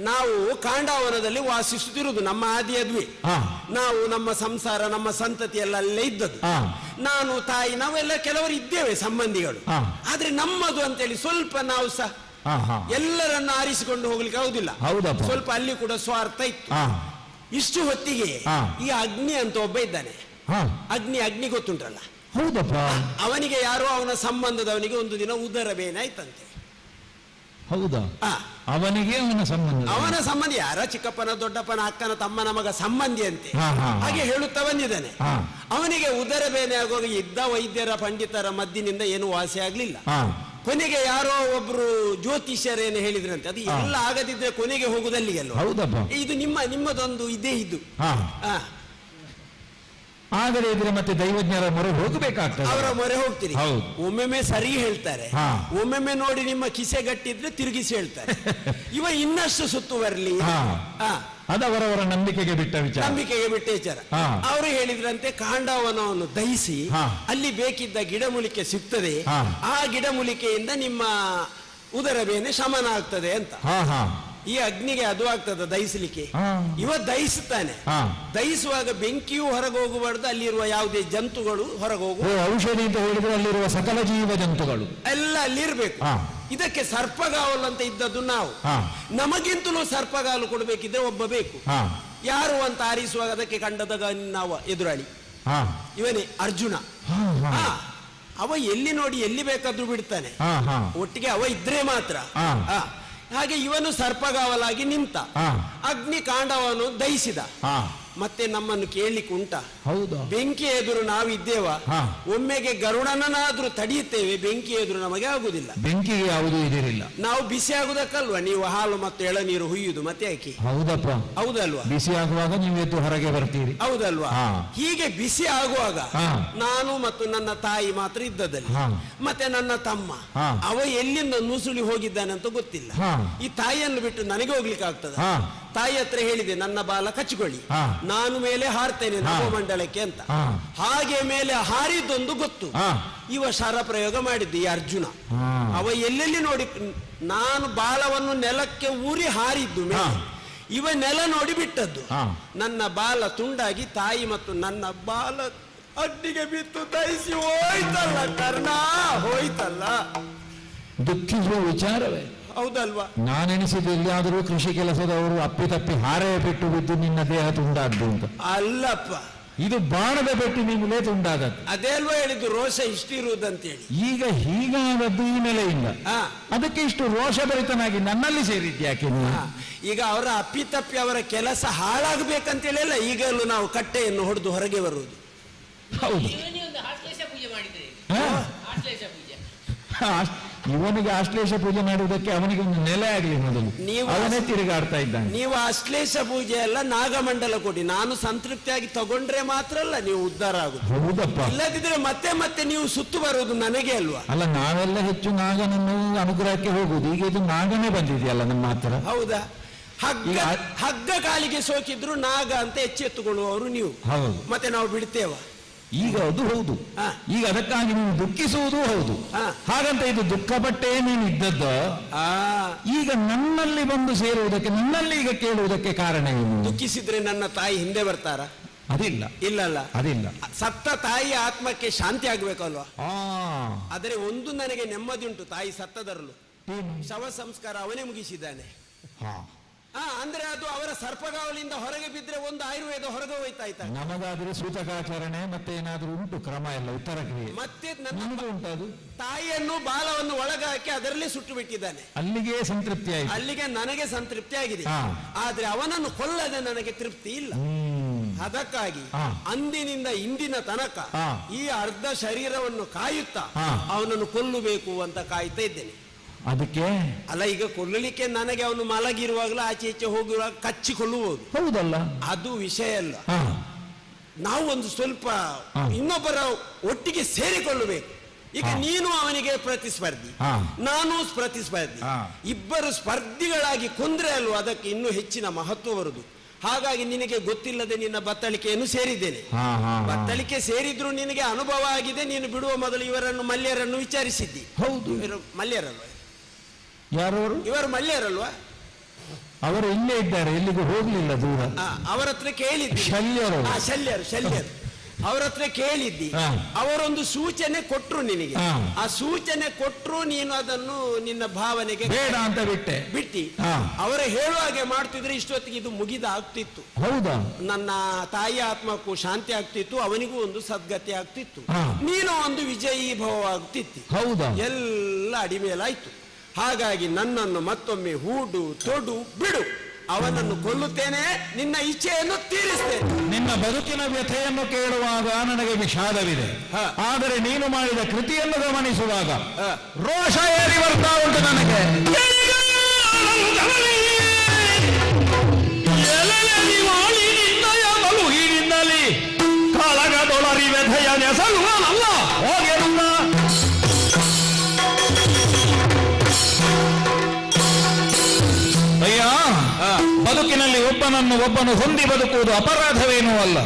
ನಾವು ಕಾಂಡಾವನದಲ್ಲಿ ವಾಸಿಸುತ್ತಿರುವುದು ನಮ್ಮ ಆದಿ ಅದುವೆ. ನಾವು ನಮ್ಮ ಸಂಸಾರ ನಮ್ಮ ಸಂತತಿ ಎಲ್ಲ ಅಲ್ಲೇ ಇದ್ದದ್ದು. ನಾನು ತಾಯಿ ನಾವೆಲ್ಲ ಕೆಲವರು ಇದ್ದೇವೆ ಸಂಬಂಧಿಗಳು. ಆದ್ರೆ ನಮ್ಮದು ಅಂತೇಳಿ ಸ್ವಲ್ಪ ನಾವು ಸಹ ಎಲ್ಲರನ್ನು ಆರಿಸಿಕೊಂಡು ಹೋಗ್ಲಿಕ್ಕೆ ಆಗುದಿಲ್ಲ. ಸ್ವಲ್ಪ ಅಲ್ಲಿ ಕೂಡ ಸ್ವಾರ್ಥ ಇತ್ತು. ಇಷ್ಟು ಹೊತ್ತಿಗೆ ಈ ಅಗ್ನಿ ಅಂತ ಒಬ್ಬ ಇದ್ದಾನೆ. ಅಗ್ನಿ ಗೊತ್ತುಂಟಲ್ಲ? ಹೌದಪ್ಪ. ಅವನಿಗೆ ಯಾರೋ ಅವನ ಸಂಬಂಧದವನಿಗೆ ಒಂದು ದಿನ ಉದರ ಬೇನಾಯ್ತಂತೆ. ಹೌದಾ? ಅವನಿಗೆ ಅವನ ಸಂಬಂಧಿ ಯಾರ ಚಿಕ್ಕಪ್ಪನ ದೊಡ್ಡಪ್ಪನ ಅಕ್ಕನ ತಮ್ಮನ ಮಗ ಸಂಬಂಧಿ ಅಂತೆ. ಹಾಗೆ ಹೇಳುತ್ತಾ ಬಂದಿದ್ದಾನೆ. ಅವನಿಗೆ ಉದರ ಬೇನೆ ಆಗುವಾಗ ಇದ್ದ ವೈದ್ಯರ ಪಂಡಿತರ ಮದ್ದಿನಿಂದ ಏನು ವಾಸಿ ಆಗ್ಲಿಲ್ಲ. ಕೊನೆಗೆ ಯಾರೋ ಒಬ್ರು ಜ್ಯೋತಿಷ್ಯರೇನು ಹೇಳಿದ್ರಂತೆ, ಅದು ಎಲ್ಲ ಆಗದಿದ್ರೆ ಕೊನೆಗೆ ಹೋಗುದಲ್ಲಿಗೆ ಅಲ್ವಾ. ಇದು ನಿಮ್ಮದೊಂದು ಇದೇ ಇದು. ಆದರೆ ಇದ್ರೆ ಮತ್ತೆ ದೈವಜ್ಞರ ಮೊರೆ ಹೋಗಬೇಕಾಗ್ತದೆ. ಅವರ ಮೊರೆ ಹೋಗ್ತೀರಿ. ಒಮ್ಮೊಮ್ಮೆ ಸರಿ ಹೇಳ್ತಾರೆ, ಒಮ್ಮೊಮ್ಮೆ ನೋಡಿ ನಿಮ್ಮ ಕಿಸೆ ಗಟ್ಟಿದ್ರೆ ತಿರುಗಿಸಿ ಹೇಳ್ತಾರೆ. ಇವ ಇನ್ನಷ್ಟು ಸುತ್ತು ಬರಲಿ, ಅದವರವರ ನಂಬಿಕೆಗೆ ಬಿಟ್ಟ ವಿಚಾರ. ಅವರು ಹೇಳಿದ್ರಂತೆ ಕಾಂಡವನವನ್ನು ದಹಿಸಿ ಅಲ್ಲಿ ಬೇಕಿದ್ದ ಗಿಡಮೂಲಿಕೆ ಸಿಗ್ತದೆ, ಆ ಗಿಡಮೂಲಿಕೆಯಿಂದ ನಿಮ್ಮ ಉದರ ಬೇನೆ ಶಮನ ಆಗ್ತದೆ ಅಂತ. ಈ ಅಗ್ನಿಗೆ ಅದು ಆಗ್ತದ ದಹಿಸಲಿಕ್ಕೆ. ಇವ ದಹಿಸುತ್ತಾನೆ. ದಹಿಸುವಾಗ ಬೆಂಕಿಯೂ ಹೊರಗೆ ಹೋಗಬಾರ್ದು, ಅಲ್ಲಿರುವ ಯಾವುದೇ ಜಂತುಗಳು ಹೊರಗೆ ಹೋಗುವ. ಔಷಧಿ ಅಂತ ಹೇಳಿದ್ರೆ ಅಲ್ಲಿರುವ ಸಕಲ ಜೀವ ಜಂತುಗಳು ಎಲ್ಲ ಅಲ್ಲಿರ್ಬೇಕು. ಇದಕ್ಕೆ ಸರ್ಪಗಾವಲು ಅಂತ ಇದ್ದದ್ದು ನಾವು. ನಮಗಿಂತಲೂ ಸರ್ಪಗಾವಲು ಕೊಡಬೇಕಿದ್ರೆ ಒಬ್ಬ ಬೇಕು. ಯಾರು ಅಂತ ಆರಿಸುವಾಗ ಅದಕ್ಕೆ ಕಂಡದಾಗ ನಾವು ಎದುರಾಳಿ ಇವನೇ ಅರ್ಜುನ. ಅವ ಎಲ್ಲಿ ನೋಡಿ ಎಲ್ಲಿ ಬೇಕಾದ್ರೂ ಬಿಡ್ತಾನೆ, ಒಟ್ಟಿಗೆ ಅವ ಇದ್ರೆ ಮಾತ್ರ. ಹಾಗೆ ಇವನು ಸರ್ಪಗಾವಲಾಗಿ ನಿಂತ. ಅಗ್ನಿ ಕಾಂಡವನ್ನು ದಹಿಸಿದ. ಮತ್ತೆ ನಮ್ಮನ್ನು ಕೇಳಲಿಕ್ಕೆ ಉಂಟಾ? ಬೆಂಕಿ ಎದುರು ನಾವಿದ್ದೇವ. ಒಮ್ಮೆಗೆ ಗರುಡನನ್ನಾದ್ರೂ ತಡೆಯುತ್ತೇವೆ, ಬೆಂಕಿ ಎದುರು ನಮಗೆ ಆಗುದಿಲ್ಲ. ಬೆಂಕಿಗೆ ಯಾವುದೂ ಇದಿರಲಿಲ್ಲ. ನಾವು ಬಿಸಿ ಆಗುದಕ್ಕಲ್ವಾ ನೀವು ಹಾಲು ಮತ್ತು ಎಳನೀರು ಹುಯ್ಯುದು ಮತ್ತೆ ಯಾಕೆ? ಹೌದಪ್ಪ, ಹೌದಲ್ವಾ? ಬಿಸಿ ಆಗುವಾಗ ನೀವು ಎದ್ದು ಹೊರಗೆ ಬರ್ತೀರಿ. ಹೌದಲ್ವಾ? ಹೀಗೆ ಬಿಸಿ ಆಗುವಾಗ ನಾನು ಮತ್ತು ನನ್ನ ತಾಯಿ ಮಾತ್ರ ಇದ್ದದಲ್ಲಿ, ಮತ್ತೆ ನನ್ನ ತಮ್ಮ ಅವ ಎಲ್ಲಿಂದ ನುಸುಳಿ ಹೋಗಿದ್ದಾನೆ ಅಂತ ಗೊತ್ತಿಲ್ಲ. ಈ ತಾಯಿಯನ್ನು ಬಿಟ್ಟು ನನಗೆ ಹೋಗ್ಲಿಕ್ಕೆ ಆಗ್ತದ? ತಾಯಿ ಹತ್ರ ಹೇಳಿದೆ, ನನ್ನ ಬಾಲ ಕಚ್ಚಿಕೊಳ್ಳಿ, ನಾನು ಮೇಲೆ ಹಾರ್ತೇನೆ ನವಮಂಡಲಕ್ಕೆ ಅಂತ. ಹಾಗೆ ಮೇಲೆ ಹಾರಿದ್ದೊಂದು ಗೊತ್ತು. ಇವ ಶರ ಪ್ರಯೋಗ ಮಾಡಿದ್ದು ಈ ಅರ್ಜುನ. ಅವ ಎಲ್ಲೆಲ್ಲಿ ನೋಡಿ, ನಾನು ಬಾಲವನ್ನು ನೆಲಕ್ಕೆ ಊರಿ ಹಾರಿದ್ದು ಮೇಲೆ, ಇವ ನೆಲ ನೋಡಿ ಬಿಟ್ಟದ್ದು. ನನ್ನ ಬಾಲ ತುಂಡಾಗಿ ತಾಯಿ ಮತ್ತು ನನ್ನ ಬಾಲ ಅಡ್ಡಿಗೆ ಬಿತ್ತು ದಹಿಸಿ ಹೋಯ್ತಲ್ಲ ಕರ್ಣ, ಹೋಯ್ತಲ್ಲ. ದುಃಖಿಸುವ ವಿಚಾರವೇ. ಹೌದಲ್ವಾ? ನಾನೆನಿಸಿದ ಎಲ್ಲಿಯಾದರೂ ಕೃಷಿ ಕೆಲಸದವರು ಅಪ್ಪಿತಪ್ಪಿ ಹಾರೆ ಪೆಟ್ಟು ಬಿದ್ದು ನಿನ್ನ ದೇಹ ತುಂಡಾದ್ದು ಅಂತ. ಅಲ್ಲಪ್ಪ, ಇದು ಬಾಣದ ಪೆಟ್ಟು ನಿಮ್ಮಲೇ ತುಂಡಾದದ್ದು. ಅದೇ ಅಲ್ವಾ ಹೇಳಿದ್ದು ರೋಷ ಇಷ್ಟಿರುವುದಂತೇಳಿ. ಈಗ ಹೀಗಾದದ್ದು ಈ ನೆಲೆಯಿಂದ ಅದಕ್ಕೆ ಇಷ್ಟು ರೋಷಭರಿತನಾಗಿ ನನ್ನಲ್ಲಿ ಸೇರಿದ್ಯಾಕೆ ನೀವು? ಈಗ ಅವರ ಅಪ್ಪಿತಪ್ಪಿ ಅವರ ಕೆಲಸ ಹಾಳಾಗಬೇಕಂತೇಳಿ ಅಲ್ಲ ಈಗಲೂ ನಾವು ಕಟ್ಟೆಯನ್ನು ಹೊಡೆದು ಹೊರಗೆ ಬರುವುದು. ಹೌದು, ಇವನಿಗೆ ಆಶ್ಲೇಷ ಪೂಜೆ ಮಾಡುವುದಕ್ಕೆ ಅವನಿಗೆ ಒಂದು ನೆಲೆ ಆಗಲಿ ಮೊದಲು, ಅವನೇ ತಿರುಗಾಡ್ತಾ ಇದ್ದಾನೆ. ನೀವು ಆಶ್ಲೇಷ ಪೂಜೆ ಎಲ್ಲ ನಾಗಮಂಡಲ ಕೊಡಿ, ನಾನು ಸಂತೃಪ್ತಿಯಾಗಿ ತಗೊಂಡ್ರೆ ಮಾತ್ರ ಅಲ್ಲ ನೀವು ಉದ್ಧಾರ ಆಗುದು. ಹೌದಪ್ಪ, ಇಲ್ಲದಿದ್ರೆ ಮತ್ತೆ ಮತ್ತೆ ನೀವು ಸುತ್ತು ಬರುವುದು ನನಗೆ ಅಲ್ವಾ? ಅಲ್ಲ, ನಾವೆಲ್ಲ ಹೆಚ್ಚು ನಾಗನನ್ನು ಅನುಗ್ರಹಕ್ಕೆ ಹೋಗುದು, ಈಗ ಇದು ನಾಗನೇ ಬಂದಿದೆಯಲ್ಲ ನಮ್ಮ ಹತ್ರ. ಹೌದಾ? ಹಗ್ಗ ಕಾಲಿಗೆ ಸೋಕಿದ್ರು ನಾಗ ಅಂತ ಎಚ್ಚೆತ್ತುಕೊಳ್ಳುವವರು ನೀವು. ಹೌದು. ಮತ್ತೆ ನಾವು ಬಿಡ್ತೇವ? ಈಗ ಅದು ಹೌದು. ಈಗ ಅದಕ್ಕಾಗಿ ನೀವು ದುಃಖಿಸುವುದು ಹೌದು. ಹಾಗಂತ ಇದು ದುಃಖ ಪಟ್ಟೇ ನೀನು ಇದ್ದದ್ದು ಈಗ ನನ್ನಲ್ಲಿ ಬಂದು ಸೇರುವುದಕ್ಕೆ, ನನ್ನಲ್ಲಿ ಈಗ ಕೇಳುವುದಕ್ಕೆ ಕಾರಣ ಏನು? ದುಃಖಿಸಿದ್ರೆ ನನ್ನ ತಾಯಿ ಹಿಂದೆ ಬರ್ತಾರ? ಅದಿಲ್ಲ. ಇಲ್ಲಲ್ಲ, ಅದಿಲ್ಲ. ಸತ್ತ ತಾಯಿ ಆತ್ಮಕ್ಕೆ ಶಾಂತಿ ಆಗ್ಬೇಕಲ್ವಾ? ಆದರೆ ಒಂದು ನನಗೆ ನೆಮ್ಮದಿ ಉಂಟು, ತಾಯಿ ಸತ್ತದರಲು ಶವ ಸಂಸ್ಕಾರ ಅವನೇ ಮುಗಿಸಿದ್ದಾನೆ. ಅಂದ್ರೆ ಅದು ಅವರ ಸರ್ಪಗಾವಲಿಂದ ಹೊರಗೆ ಬಿದ್ರೆ ಒಂದು ಆಯುರ್ವೇದ ಹೊರಗೆ ಹೋಯ್ತಾ ಇತ್ತ. ನಮಗಾದ್ರೆ ಸೂತಕಾಚರಣೆ ಮತ್ತೆ ಏನಾದ್ರೂ ಉಂಟು ಕ್ರಮ ಎಲ್ಲ, ಉತ್ತರ ಕ್ರಿಯೆ ಮತ್ತೆ ನನ್ನ ಉಂಟು. ತಾಯಿಯನ್ನು ಬಾಲವನ್ನು ಒಳಗಾಕಿ ಅದರಲ್ಲಿ ಸುಟ್ಟು ಬಿಟ್ಟಿದ್ದಾನೆ. ಅಲ್ಲಿಗೆ ಸಂತೃಪ್ತಿ ಆಯ್ತು. ಅಲ್ಲಿಗೆ ನನಗೆ ಸಂತೃಪ್ತಿ ಆಗಿದೆ. ಆದ್ರೆ ಅವನನ್ನು ಕೊಲ್ಲದೆ ನನಗೆ ತೃಪ್ತಿ ಇಲ್ಲ. ಅದಕ್ಕಾಗಿ ಅಂದಿನಿಂದ ಇಂದಿನ ತನಕ ಈ ಅರ್ಧ ಶರೀರವನ್ನು ಕಾಯುತ್ತಾ ಅವನನ್ನು ಕೊಲ್ಲಬೇಕು ಅಂತ ಕಾಯ್ತಾ ಇದ್ದೇನೆ. ಅದಕ್ಕೆ ಅಲ್ಲ, ಈಗ ಕೊಲ್ಲಲಿಕ್ಕೆ ನನಗೆ ಅವನು ಮಲಗಿರುವಾಗಲೂ ಆಚೆ ಈಚೆ ಹೋಗಿರುವಾಗ ಕಚ್ಚಿಕೊಳ್ಳುವುದು, ಹೌದಲ್ಲ, ಅದು ವಿಷಯ ಅಲ್ಲ. ನಾವು ಒಂದು ಸ್ವಲ್ಪ ಇನ್ನೊಬ್ಬರ ಒಟ್ಟಿಗೆ ಸೇರಿಕೊಳ್ಳಬೇಕು. ಈಗ ನೀನು ಅವನಿಗೆ ಪ್ರತಿಸ್ಪರ್ಧಿ, ನಾನು ಪ್ರತಿಸ್ಪರ್ಧಿ, ಇಬ್ಬರು ಸ್ಪರ್ಧಿಗಳಾಗಿ ಕೊಂದ್ರೆ ಅಲ್ವಾ ಅದಕ್ಕೆ ಇನ್ನೂ ಹೆಚ್ಚಿನ ಮಹತ್ವ ಬರುದು. ಹಾಗಾಗಿ ನಿನಗೆ ಗೊತ್ತಿಲ್ಲದೆ ನಿನ್ನ ಬತ್ತಳಿಕೆಯನ್ನು ಸೇರಿದ್ದೇನೆ. ಬತ್ತಳಿಕೆ ಸೇರಿದ್ರು ನಿನಗೆ ಅನುಭವ ಆಗಿದೆ. ನೀನು ಬಿಡುವ ಮೊದಲು ಇವರನ್ನು ಮಲ್ಯರನ್ನು ವಿಚಾರಿಸಿದ್ದಿ. ಹೌದು, ಮಲ್ಯರಲ್ವಾ? ಯಾರವರು? ಇವರು ಮಲ್ಯರಲ್ವಾ? ಅವರು ಇಲ್ಲೇ ಇದ್ದಾರೆ, ಎಲ್ಲಿಗೂ ಹೋಗ್ಲಿಲ್ಲ, ದೂರ. ಅವರ ಹತ್ರ ಕೇಳಿದ್ದಿ? ಶಲ್ಯರು. ಶಲ್ಯರು ಅವರ ಹತ್ರ ಕೇಳಿದ್ದಿ. ಅವರೊಂದು ಸೂಚನೆ ಕೊಟ್ರು ನಿನಗೆ. ಆ ಸೂಚನೆ ಕೊಟ್ರು, ನೀನು ಅದನ್ನು ನಿನ್ನ ಭಾವನೆಗೆ ಬೇಡ ಅಂತ ಬಿಟ್ಟಿ ಅವರ ಹೇಳುವ ಹಾಗೆ ಮಾಡ್ತಿದ್ರೆ ಇಷ್ಟೊತ್ತಿಗೆ ಇದು ಮುಗಿದ ಆಗ್ತಿತ್ತು. ಹೌದಾ? ನನ್ನ ತಾಯಿ ಆತ್ಮಕ್ಕೂ ಶಾಂತಿ ಆಗ್ತಿತ್ತು, ಅವನಿಗೂ ಒಂದು ಸದ್ಗತಿ ಆಗ್ತಿತ್ತು, ನೀನು ಒಂದು ವಿಜಯೀ ಭವ ಆಗ್ತಿತ್ತು. ಹೌದಾ? ಎಲ್ಲ ಅಡಿಮೇಲಾಯ್ತು. ಹಾಗಾಗಿ ನನ್ನನ್ನು ಮತ್ತೊಮ್ಮೆ ಹೂಡು, ತೊಡು, ಬಿಡು. ಅವನನ್ನು ಕೊಲ್ಲುತ್ತೇನೆ, ನಿನ್ನ ಇಚ್ಛೆಯನ್ನು ತೀರಿಸ್ತೇನೆ. ನಿನ್ನ ಬದುಕಿನ ವ್ಯಥೆಯನ್ನು ಕೇಳುವಾಗ ನನಗೆ ವಿಷಾದವಿದೆ, ಆದರೆ ನೀನು ಮಾಡಿದ ಕೃತಿಯನ್ನು ಗಮನಿಸುವಾಗ ರೋಷ ಏರಿ ಬರ್ತಾ ಉಂಟು ನನಗೆ. ಕಾಳಗದೊಳರಿ ವ್ಯಥೆಯ ನೆಸಲುವನಲ್ಲ ಹೋಗೆಲ್ಲ. ಅಯ್ಯ, ಬದುಕಿನಲ್ಲಿ ಒಬ್ಬನು ಹೊಂದಿ ಬದುಕುವುದು ಅಪರಾಧವೇನೂ ಅಲ್ಲ.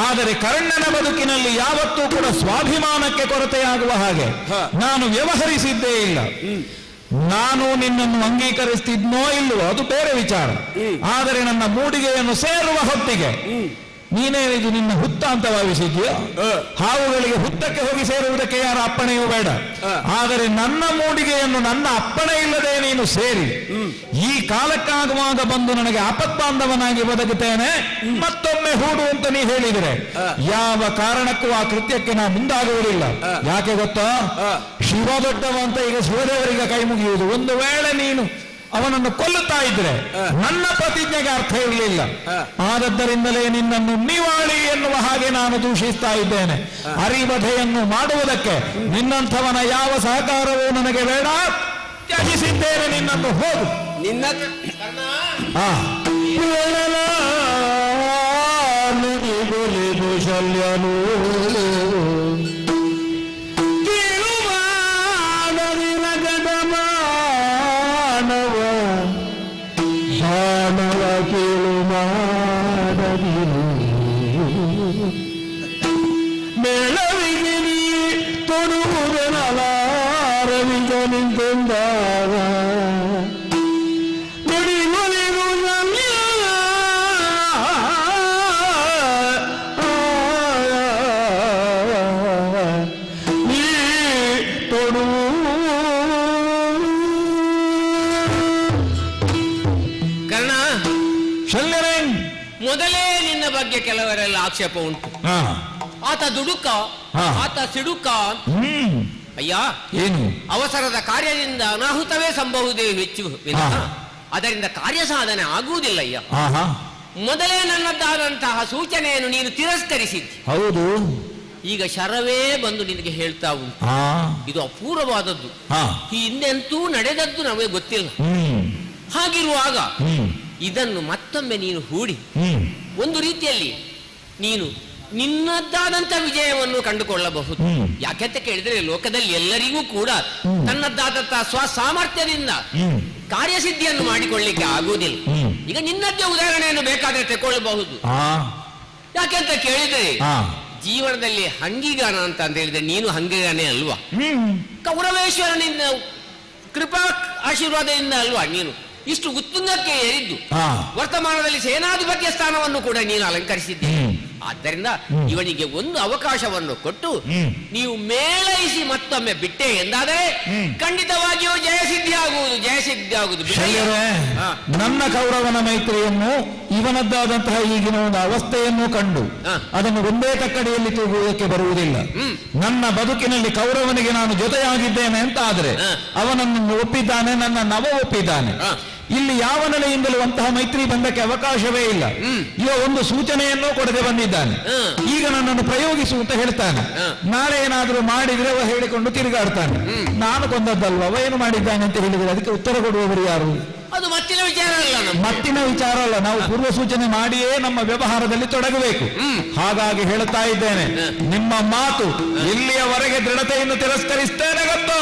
ಆದರೆ ಕರ್ಣನ ಬದುಕಿನಲ್ಲಿ ಯಾವತ್ತೂ ಕೂಡ ಸ್ವಾಭಿಮಾನಕ್ಕೆ ಕೊರತೆಯಾಗುವ ಹಾಗೆ ನಾನು ವ್ಯವಹರಿಸಿದ್ದೇ ಇಲ್ಲ. ನಾನು ನಿನ್ನನ್ನು ಅಂಗೀಕರಿಸ್ತಿದ್ನೋ ಇಲ್ಲವೋ ಅದು ಬೇರೆ ವಿಚಾರ. ಆದರೆ ನನ್ನ ಮೂಡಿಗೆಯನ್ನು ಸೇರುವ ಹೊತ್ತಿಗೆ ನೀನೇನಿದು ನಿನ್ನ ಹುತ್ತ ಅಂತ ಭಾವಿಸಿದ್ಯೋ? ಹಾವುಗಳಿಗೆ ಹುತ್ತಕ್ಕೆ ಹೋಗಿ ಸೇರುವುದಕ್ಕೆ ಯಾರ ಅಪ್ಪಣೆಯೂ ಬೇಡ. ಆದರೆ ನನ್ನ ಮೂಡಿಗೆಯನ್ನು ನನ್ನ ಅಪ್ಪಣೆ ಇಲ್ಲದೆ ನೀನು ಸೇರಿ ಈ ಕಾಲಕ್ಕಾಗುವಾಗ ಬಂದು ನನಗೆ ಆಪತ್ಬಾಂಧವನಾಗಿ ಬದುಕುತ್ತೇನೆ, ಮತ್ತೊಮ್ಮೆ ಹೂಡು ಅಂತ ನೀ ಹೇಳಿದರೆ ಯಾವ ಕಾರಣಕ್ಕೂ ಆ ಕೃತ್ಯಕ್ಕೆ ನಾ ಮುಂದಾಗುವುದಿಲ್ಲ. ಯಾಕೆ ಗೊತ್ತಾ? ಶಿವ ದೊಡ್ಡವ ಅಂತ ಈಗ ಶಿವದೇವರಿಗೆ ಕೈ ಮುಗಿಯುವುದು. ಒಂದು ವೇಳೆ ನೀನು ಅವನನ್ನು ಕೊಲ್ಲುತ್ತಾ ಇದ್ರೆ ನನ್ನ ಪ್ರತಿಜ್ಞೆಗೆ ಅರ್ಥ ಇರಲಿಲ್ಲ. ಆದದ್ದರಿಂದಲೇ ನಿನ್ನನ್ನು ನಿವಾಳಿ ಎನ್ನುವ ಹಾಗೆ ನಾನು ದೂಷಿಸ್ತಾ ಇದ್ದೇನೆ. ಅರಿವಧೆಯನ್ನು ಮಾಡುವುದಕ್ಕೆ ನಿನ್ನಂಥವನ ಯಾವ ಸಹಕಾರವೂ ನನಗೆ ಬೇಡ. ತ್ಯಜಿಸಿದ್ದೇನೆ ನಿನ್ನನ್ನು, ಹೋಗು. ನಿನ್ನ ಶಲ್ಯನು ಕೇಳು ಮಾಡದಿರು ಬೆಳವಿಗೆ ನೀ ತೊಡುವುದನಲಾರವಿಗ ನಿಂತಂದಾಗ ನುಡಿಗೊಲಿದು ನೀ ತೊಡು ಮೊದಲೇ ನಿನ್ನ ಬಗ್ಗೆ ಕೆಲವರೆಲ್ಲ ಆಕ್ಷೇಪ ಉಂಟು. ಆತ ದುಡುಕ, ಆತ ಸಿಡುಕ. ಅಯ್ಯ, ಏನು ಅವಸರದ ಕಾರ್ಯದಿಂದ ಅನಾಹುತವೇ ಸಂಭವದೇ ಹೆಚ್ಚು, ಅದರಿಂದ ಕಾರ್ಯ ಸಾಧನೆ ಆಗುವುದಿಲ್ಲ. ಅಯ್ಯ, ಆಹಾ, ಮೊದಲೇ ನನ್ನದ್ದಾದಂತಹ ಸೂಚನೆಯನ್ನು ನೀನು ತಿರಸ್ಕರಿಸಿದ್ದಿ. ಹೌದು. ಈಗ ಶರವೇ ಬಂದು ನಿನಗೆ ಹೇಳ್ತಾ ಉಂಟು, ಇದು ಅಪೂರ್ವವಾದದ್ದು. ಈ ಹಿಂದೆಂತೂ ನಡೆದದ್ದು ನಮಗೆ ಗೊತ್ತಿಲ್ಲ. ಹಾಗಿರುವಾಗ ಇದನ್ನು ಮತ್ತೊಮ್ಮೆ ನೀನು ಹೂಡಿ ಒಂದು ರೀತಿಯಲ್ಲಿ ನೀನು ನಿನ್ನದ್ದಾದಂಥ ವಿಜಯವನ್ನು ಕಂಡುಕೊಳ್ಳಬಹುದು. ಯಾಕೆಂತ ಕೇಳಿದ್ರೆ ಲೋಕದಲ್ಲಿ ಎಲ್ಲರಿಗೂ ಕೂಡ ತನ್ನದ್ದಾದಂತಹ ಸ್ವಸಾಮರ್ಥ್ಯದಿಂದ ಕಾರ್ಯಸಿದ್ಧಿಯನ್ನು ಮಾಡಿಕೊಳ್ಳಿಕ್ಕೆ ಆಗುವುದಿಲ್ಲ. ಈಗ ನಿನ್ನದ್ದೇ ಉದಾಹರಣೆಯನ್ನು ಬೇಕಾದ್ರೆ ತಗೊಳ್ಳಬಹುದು. ಯಾಕೆಂತ ಕೇಳಿದ್ರೆ ಜೀವನದಲ್ಲಿ ಹಂಗಿಗಾನ ಅಂತ ಹೇಳಿದ್ರೆ ನೀನು ಹಂಗಿಗಾನೇ ಅಲ್ವಾ? ಕೌರವೇಶ್ವರನಿಂದ ಕೃಪಾ ಆಶೀರ್ವಾದದಿಂದ ಅಲ್ವಾ ನೀನು ಇಷ್ಟು ಉತ್ತುಂಗಕ್ಕೆ ಏರಿದ್ದು? ವರ್ತಮಾನದಲ್ಲಿ ಸೇನಾಧಿಪತ್ಯ ಸ್ಥಾನವನ್ನು ಕೂಡ ನೀನು ಅಲಂಕರಿಸಿದ್ದೀರಿ. ಆದ್ದರಿಂದ ಇವನಿಗೆ ಒಂದು ಅವಕಾಶವನ್ನು ಕೊಟ್ಟು ನೀವು ಮೇಳೈಸಿ ಮತ್ತೊಮ್ಮೆ ಬಿಟ್ಟೆ ಎಂದಾದರೆ ಖಂಡಿತವಾಗಿಯೂ ಜಯಸಿದ್ಧಿ ಆಗುವುದು. ನನ್ನ ಕೌರವನ ಮೈತ್ರಿಯನ್ನು ಇವನದ್ದಾದಂತಹ ಈಗಿನ ಒಂದು ಅವಸ್ಥೆಯನ್ನು ಕಂಡು ಅದನ್ನು ಒಂದೇ ತಕ್ಕಡಿಯಲ್ಲಿ ತೂಗುವುದಕ್ಕೆ ಬರುವುದಿಲ್ಲ. ನನ್ನ ಬದುಕಿನಲ್ಲಿ ಕೌರವನಿಗೆ ನಾನು ಜೊತೆಯಾಗಿದ್ದೇನೆ ಅಂತ ಆದ್ರೆ ಅವನನ್ನು ಒಪ್ಪಿದ್ದಾನೆ, ನನ್ನ ನವ ಒಪ್ಪಿದ್ದಾನೆ. ಇಲ್ಲಿ ಯಾವ ನೆಲೆಯಿಂದಲೂ ಅಂತಹ ಮೈತ್ರಿ ಬಂದಕ್ಕೆ ಅವಕಾಶವೇ ಇಲ್ಲ. ಇವ ಒಂದು ಸೂಚನೆಯನ್ನೂ ಕೊಡದೆ ಬಂದಿದ್ದಾನೆ. ಈಗ ನನ್ನನ್ನು ಪ್ರಯೋಗಿಸು ಅಂತ ಹೇಳ್ತಾನೆ. ನಾಳೆ ಏನಾದರೂ ಮಾಡಿದ್ರೆ ಅವ ಹೇಳಿಕೊಂಡು ತಿರುಗಾಡ್ತಾನೆ. ನಾನು ಕೊಂದದ್ದಲ್ವ, ಅವ ಏನು ಮಾಡಿದ್ದಾನೆ ಅಂತ ಹೇಳಿದ್ರೆ ಅದಕ್ಕೆ ಉತ್ತರ ಕೊಡುವವರು ಯಾರು? ಅದು ಮತ್ತಿನ ವಿಚಾರ ಅಲ್ಲ, ಮತ್ತಿನ ವಿಚಾರ ಅಲ್ಲ. ನಾವು ಪೂರ್ವ ಸೂಚನೆ ಮಾಡಿಯೇ ನಮ್ಮ ವ್ಯವಹಾರದಲ್ಲಿ ತೊಡಗಬೇಕು. ಹಾಗಾಗಿ ಹೇಳ್ತಾ ಇದ್ದೇನೆ, ನಿಮ್ಮ ಮಾತು ಇಲ್ಲಿಯವರೆಗೆ ದೃಢತೆಯನ್ನು ತಿರಸ್ಕರಿಸ್ತೇನೆ ಗೊತ್ತು.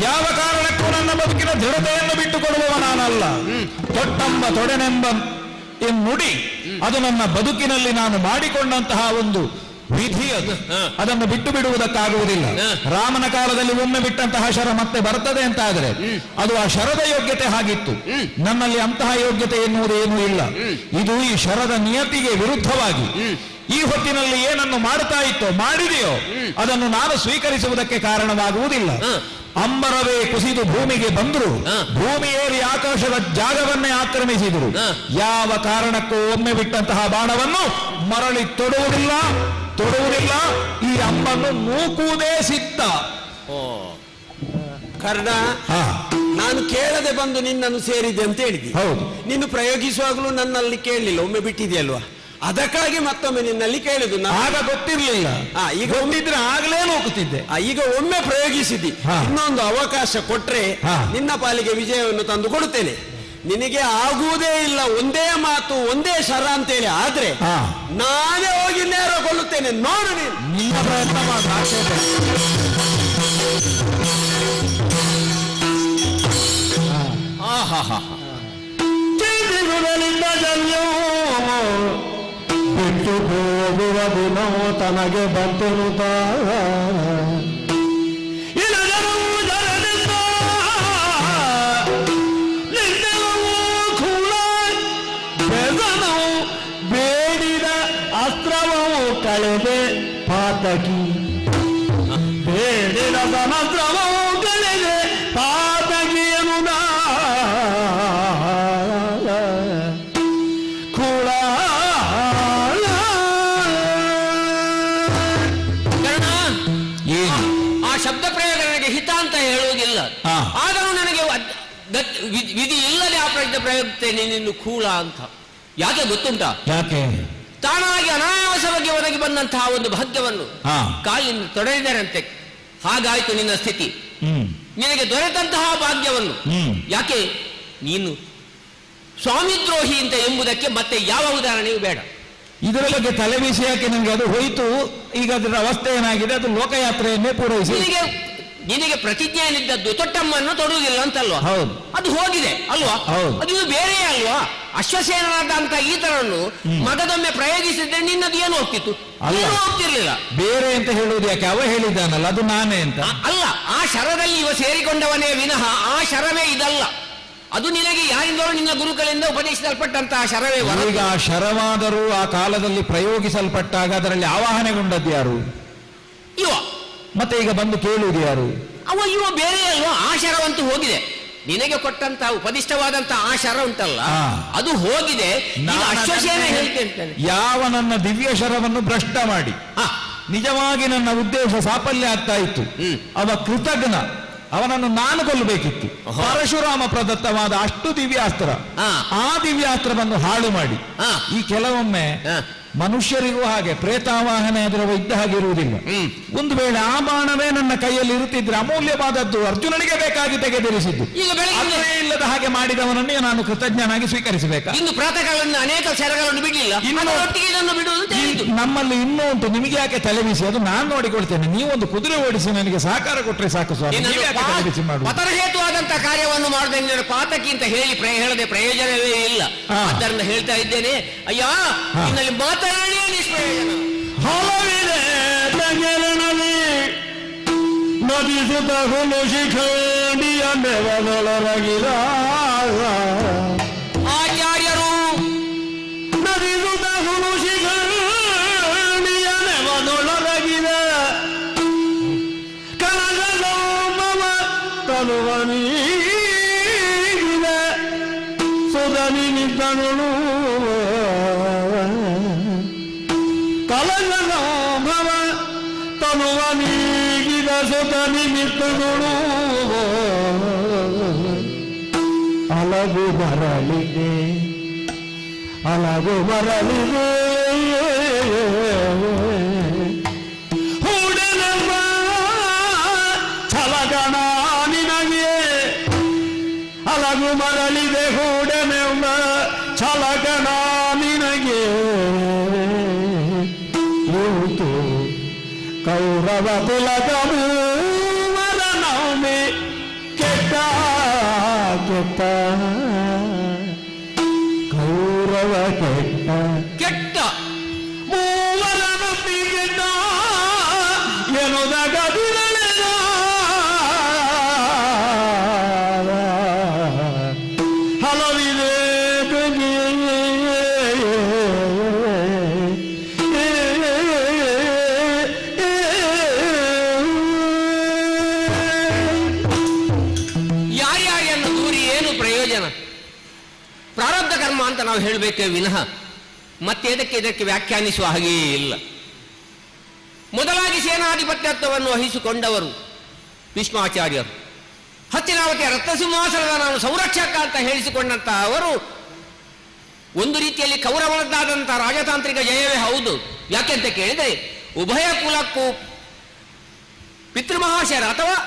ಯಾವ ಕಾರಣಕ್ಕೂ ನನ್ನ ಬದುಕಿನ ದೃಢತೆಯನ್ನು ಬಿಟ್ಟುಕೊಡುವವ ನಾನಲ್ಲ. ತೊಟ್ಟಂಬ ತೊಡೆನೆಂಬ ನುಡಿ ಅದು ನನ್ನ ಬದುಕಿನಲ್ಲಿ ನಾನು ಮಾಡಿಕೊಂಡಂತಹ ಒಂದು ವಿಧಿ. ಅದನ್ನು ಬಿಟ್ಟು ಬಿಡುವುದಕ್ಕಾಗುವುದಿಲ್ಲ. ರಾಮನ ಕಾಲದಲ್ಲಿ ಒಮ್ಮೆ ಬಿಟ್ಟಂತಹ ಶರ ಮತ್ತೆ ಬರ್ತದೆ ಅಂತ ಆದ್ರೆ ಅದು ಆ ಶರದ ಯೋಗ್ಯತೆ ಹಾಗಿತ್ತು. ನನ್ನಲ್ಲಿ ಅಂತಹ ಯೋಗ್ಯತೆ ಎನ್ನುವುದು ಏನೂ ಇಲ್ಲ. ಇದು ಈ ಶರದ ನಿಯತಿಗೆ ವಿರುದ್ಧವಾಗಿ ಈ ಹೊತ್ತಿನಲ್ಲಿ ಏನನ್ನು ಮಾಡ್ತಾ ಇತ್ತೋ ಮಾಡಿದೆಯೋ ಅದನ್ನು ನಾನು ಸ್ವೀಕರಿಸುವುದಕ್ಕೆ ಕಾರಣವಾಗುವುದಿಲ್ಲ. ಅಂಬರವೇ ಕುಸಿದು ಭೂಮಿಗೆ ಬಂದರು, ಭೂಮಿ ಏರಿ ಆಕಾಶದ ಜಾಗವನ್ನೇ ಆಕ್ರಮಿಸಿದರು. ಯಾವ ಕಾರಣಕ್ಕೂ ಒಮ್ಮೆ ಬಿಟ್ಟಂತಹ ಬಾಣವನ್ನು ಮರಳಿ ತೊಡುವುದಿಲ್ಲ. ಈ ಅಂಬನ್ನು ನೂಕುವುದೇ ಸಿದ್ಧ. ಕರ್ಣ, ನಾನು ಕೇಳದೆ ಬಂದು ನಿನ್ನನ್ನು ಸೇರಿದೆ ಅಂತ ಹೇಳಿದೆ. ಹೌದು, ನೀನು ಪ್ರಯೋಗಿಸುವಾಗಲೂ ನನ್ನಲ್ಲಿ ಕೇಳಲಿಲ್ಲ, ಒಮ್ಮೆ ಬಿಟ್ಟಿದೆಯಲ್ವಾ? ಅದಕ್ಕಾಗಿ ಮತ್ತೊಮ್ಮೆ ನಿನ್ನಲ್ಲಿ ಕೇಳುದು. ಆಗ ಗೊತ್ತಿರ್ಲಿಲ್ಲ, ಈಗ ಒಮ್ಮಿದ್ರೆ ಆಗ್ಲೇ ಹೋಗುತ್ತಿದ್ದೆ. ಈಗ ಒಮ್ಮೆ ಪ್ರಯೋಗಿಸಿದಿ, ಇನ್ನೊಂದು ಅವಕಾಶ ಕೊಟ್ರೆ ನಿನ್ನ ಪಾಲಿಗೆ ವಿಜಯವನ್ನು ತಂದು ಕೊಡುತ್ತೇನೆ. ನಿನಗೆ ಆಗುವುದೇ ಇಲ್ಲ, ಒಂದೇ ಮಾತು ಒಂದೇ ಶರ ಅಂತೇಳಿ ಆದ್ರೆ ನಾನೇ ಹೋಗಿ ನೇರ ಕೊಲ್ಲುತ್ತೇನೆ. ನೋಡು, ನೀನು ನಿನ್ನ ಪ್ರಯತ್ನ ಬಿಟ್ಟು ಹೋಗುವ ದಿನವೋ ತನಗೆ ಬಂತೆನುತ ಬೇಡಿದ ಅಸ್ತ್ರವೂ ಕಳೆದೆ ಪಾತಕಿ, ಬೇಡಿದ ಸಮಸ್ತ್ರವೂ ಕಳೆದೆ ಪಾತಕಿ ಎನ್ನುವುದ ಶಬ್ದ ಪ್ರಯೋಗ ನನಗೆ ಹಿತ ಅಂತ ಹೇಳುವುದಿಲ್ಲ. ಆದರೂ ನನಗೆ ವಿಧಿ ಇಲ್ಲದೆ ಆ ಪ್ರಯೋಗ ನಿನ್ನ ಕೂಳ ಅಂತ. ಯಾಕೆ ಗೊತ್ತುಂಟಾ? ಯಾಕೆ? ತಾನಾಗಿ ಅನಾಯಾಸವಾಗಿ ಒದಗಿ ಬಂದಂತಹ ಒಂದು ಭಾಗ್ಯವನ್ನು ಕಾಲಿನಿಂದ ತೊಡೆದಿದ್ದಾರಂತೆ. ಹಾಗಾಯ್ತು ನಿನ್ನ ಸ್ಥಿತಿ. ನಿನಗೆ ದೊರೆತಂತಹ ಭಾಗ್ಯವನ್ನು ಯಾಕೆ ನೀನು ಸ್ವಾಮಿದ್ರೋಹಿ ಅಂತ ಎಂಬುದಕ್ಕೆ ಮತ್ತೆ ಯಾವ ಉದಾಹರಣೆಯೂ ಬೇಡ. ಇದರ ಬಗ್ಗೆ ತಲೆ ಬಿಸಿ ಯಾಕೆ? ನನಗೆ ಅದು ಹೋಯಿತು. ಈಗ ಅದರ ಅವಸ್ಥೆ ಏನಾಗಿದೆ? ಅದು ಲೋಕಯಾತ್ರೆಯನ್ನೇ ಪೂರೈಸಿ. ನಿನಗೆ ಪ್ರತಿಜ್ಞೆ ಏನಿದ್ದದ್ದು ತೊಟ್ಟಮ್ಮನ್ನು ತೊಡುವುದಿಲ್ಲ ಅಂತಲ್ವಾ? ಹೌದು, ಅದು ಹೋಗಿದೆ ಅಲ್ವಾ? ಅದು ಇದು ಬೇರೆ ಅಲ್ವಾ? ಅಶ್ವಸೇನಾದಂತ ಈತನನ್ನು ಮಗದೊಮ್ಮೆ ಪ್ರಯೋಗಿಸಿದ್ರೆ ನಿನ್ನದು ಏನು ಹೋಗ್ತಿತ್ತು? ಹೋಗ್ತಿರ್ಲಿಲ್ಲ. ಬೇರೆ ಅಂತ ಹೇಳುವುದು ಯಾಕೆ? ಅವ ಹೇಳಿದ್ದಾನಲ್ಲ, ಅದು ನಾನೇ ಅಂತ ಅಲ್ಲ. ಆ ಶರದಲ್ಲಿ ಇವ ಸೇರಿಕೊಂಡವನೇ ವಿನಃ ಆ ಶರವೇ ಇದಲ್ಲ. ಅದು ನಿನಗೆ ಯಾರಿಂದಲೂ ನಿನ್ನ ಗುರುಗಳಿಂದ ಉಪದೇಶಿಸಲ್ಪಟ್ಟಂತಹ ಶರವೇ ಹೊರತು. ಈಗ ಶರವಾದರೂ ಆ ಕಾಲದಲ್ಲಿ ಪ್ರಯೋಗಿಸಲ್ಪಟ್ಟಾಗ ಅದರಲ್ಲಿ ಆವಾಹನೆಗೊಂಡದ್ದು ಯಾರು? ಇವ. ಮತ್ತೆ ಈಗ ಬಂದು ಕೇಳುವುದು ಯಾರು? ಇವ ಬೇರೆ ಅಲ್ವಾ? ಆ ಶರವಂತೂ ಹೋಗಿದೆ. ನಿನಗೆ ಕೊಟ್ಟಂತ ಉಪದಿಷ್ಟವಾದಂತ ಆ ಶರ ಉಂಟಲ್ಲ, ಅದು ಹೋಗಿದೆ. ಅಶ್ವಸೇನ ಹೇಳ್ತೇನೆ, ಯಾವ ನನ್ನ ದಿವ್ಯ ಶರವನ್ನು ಭ್ರಷ್ಟ ಮಾಡಿ ನಿಜವಾಗಿ ನನ್ನ ಉದ್ದೇಶ ಸಾಫಲ್ಯ ಆಗ್ತಾ ಇತ್ತು, ಅವ ಕೃತಜ್ಞ, ಅವನನ್ನು ನಾನು ಕೊಲ್ಲಬೇಕಿತ್ತು. ಪರಶುರಾಮ ಪ್ರದತ್ತವಾದ ಅಷ್ಟು ದಿವ್ಯಾಸ್ತ್ರ, ಆ ದಿವ್ಯಾಸ್ತ್ರವನ್ನು ಹಾಳು ಮಾಡಿ ಈ ಕೆಲವೊಮ್ಮೆ ಮನುಷ್ಯರಿಗೂ ಹಾಗೆ ಪ್ರೇತಾವಾಹನೆ ಅದರ ಇದ್ದ ಹಾಗೆ ಇರುವುದಿಲ್ಲ. ಒಂದು ವೇಳೆ ಆ ಬಾಣವೇ ನನ್ನ ಕೈಯಲ್ಲಿ ಇರುತ್ತಿದ್ರೆ ಅಮೂಲ್ಯವಾದದ್ದು ಅರ್ಜುನನಿಗೆ ಬೇಕಾಗಿ ತೆಗೆದಿರಿಸಿದ್ದು, ಅಲ್ಲವೇ ಇಲ್ಲದ ಹಾಗೆ ಮಾಡಿದವನನ್ನೇ ನಾನು ಕೃತಜ್ಞನಾಗಿ ಸ್ವೀಕರಿಸಬೇಕಾ? ಇನ್ನು ಪ್ರಾತಃಕಾಲದಿಂದ ಅನೇಕ ಶರಗಳನ್ನು ಬಿಡಲಿಲ್ಲ, ನಮ್ಮಲ್ಲಿ ಇನ್ನೂ ಉಂಟು. ನಿಮಗೆ ಯಾಕೆ ತಲೆಬಿಸಿ? ಅದು ನಾನು ನೋಡಿಕೊಳ್ತೇನೆ. ನೀವೊಂದು ಕುದುರೆ ಓಡಿಸಿ ನನಗೆ ಸಹಕಾರ ಕೊಟ್ಟರೆ ಸಾಕು ಸ್ವಾಮಿ. ತಲೆಬಿಸಿ ಮಾಡುವ ಪತನಹೇತುವಾದಂತಹ ಕಾರ್ಯವನ್ನು ಮಾಡದೆ ಪಾತಕಿ ಅಂತ ಹೇಳದೆ ಪ್ರಯೋಜನವೇ ಇಲ್ಲ. ಆದ್ದರಿಂದ ಹೇಳ್ತಾ ಇದ್ದೇನೆ, ಅಯ್ಯ ನಿನ್ನಲ್ಲಿ ಮಾತನಾಡಿಯೇ ನಿಷ್ಪ್ರಯೋಜನ. ನದಿಸುತ್ತ ಹುಲು ಶಿಖಂಡಿಯ ನೆವದೊಳಗಿದ ಆಚಾರ್ಯರು ನದಿಸುತ್ತ ಹುಲು ಶಿಖಂಡಿಯ ನೆವದೊಳಗಿದ ಕನಗಲೋಮವ ತನುವನೀಗಿದ ಸುಧನಿ ನಿದ್ದನು ಕಲಗಲೋಮವ ತನುವನೀಗಿದ ಸುತ ನಿಮಿತ್ತಗಳು ಅಲಗು ಬರಲಿದೆ ಹೂಡನಮ್ಮ ಛಲಗಣ ನಿನಗೆ ಅಲಗು ಮರಳಿದೆ ಹೂಡನೆಂಬ ಛಲಗಣ ನಿನಗೆ ಊತು ಕೌರವ ತಿಲಕಮೂ ಮರನವಮಿ ಕೆಟ್ಟ ಕೆಟ್ಟ ಕೌರವ ಕೆಟ್ಟ ಕೆಟ್ಟ ಮೂವರನೊಮ್ಮಿ ಕೆಟ್ಟ ಎನ್ನುವುದಾಗದಿರಲಿಲ್ಲ. ಹಲವಿದೆ ಯಾರ್ಯಾರನ್ನು ದೂರಿ ಏನು ಪ್ರಯೋಜನ? ಪ್ರಾರಬ್ಧ ಕರ್ಮ ಅಂತ ನಾವು ಹೇಳಬೇಕೇ ವಿನಃ ಮತ್ತೆ ಇದಕ್ಕೆ ವ್ಯಾಖ್ಯಾನಿಸುವ ಹಾಗೆಯೇ ಇಲ್ಲ. ಮೊದಲಾಗಿ ಸೇನಾಧಿಪತ್ಯತ್ವವನ್ನು ವಹಿಸಿಕೊಂಡವರು ಭೀಷ್ಮಾಚಾರ್ಯರು. ಹಸ್ತಿನಾವತಿಯ ರತ್ನಸಿಂಹಾಸನದ ನಾನು ಸಂರಕ್ಷಕ ಅಂತ ಹೇಳಿಸಿಕೊಂಡಂತಹ ಅವರು ಒಂದು ರೀತಿಯಲ್ಲಿ ಕೌರವರದ್ದಾದಂತಹ ರಾಜತಾಂತ್ರಿಕ ಜಯವೇ ಹೌದು. ಯಾಕೆಂತ ಕೇಳಿದರೆ ಉಭಯ ಕುಲಕ್ಕೂ ಪಿತೃಮಹಾಶಯರ ಅಥವಾ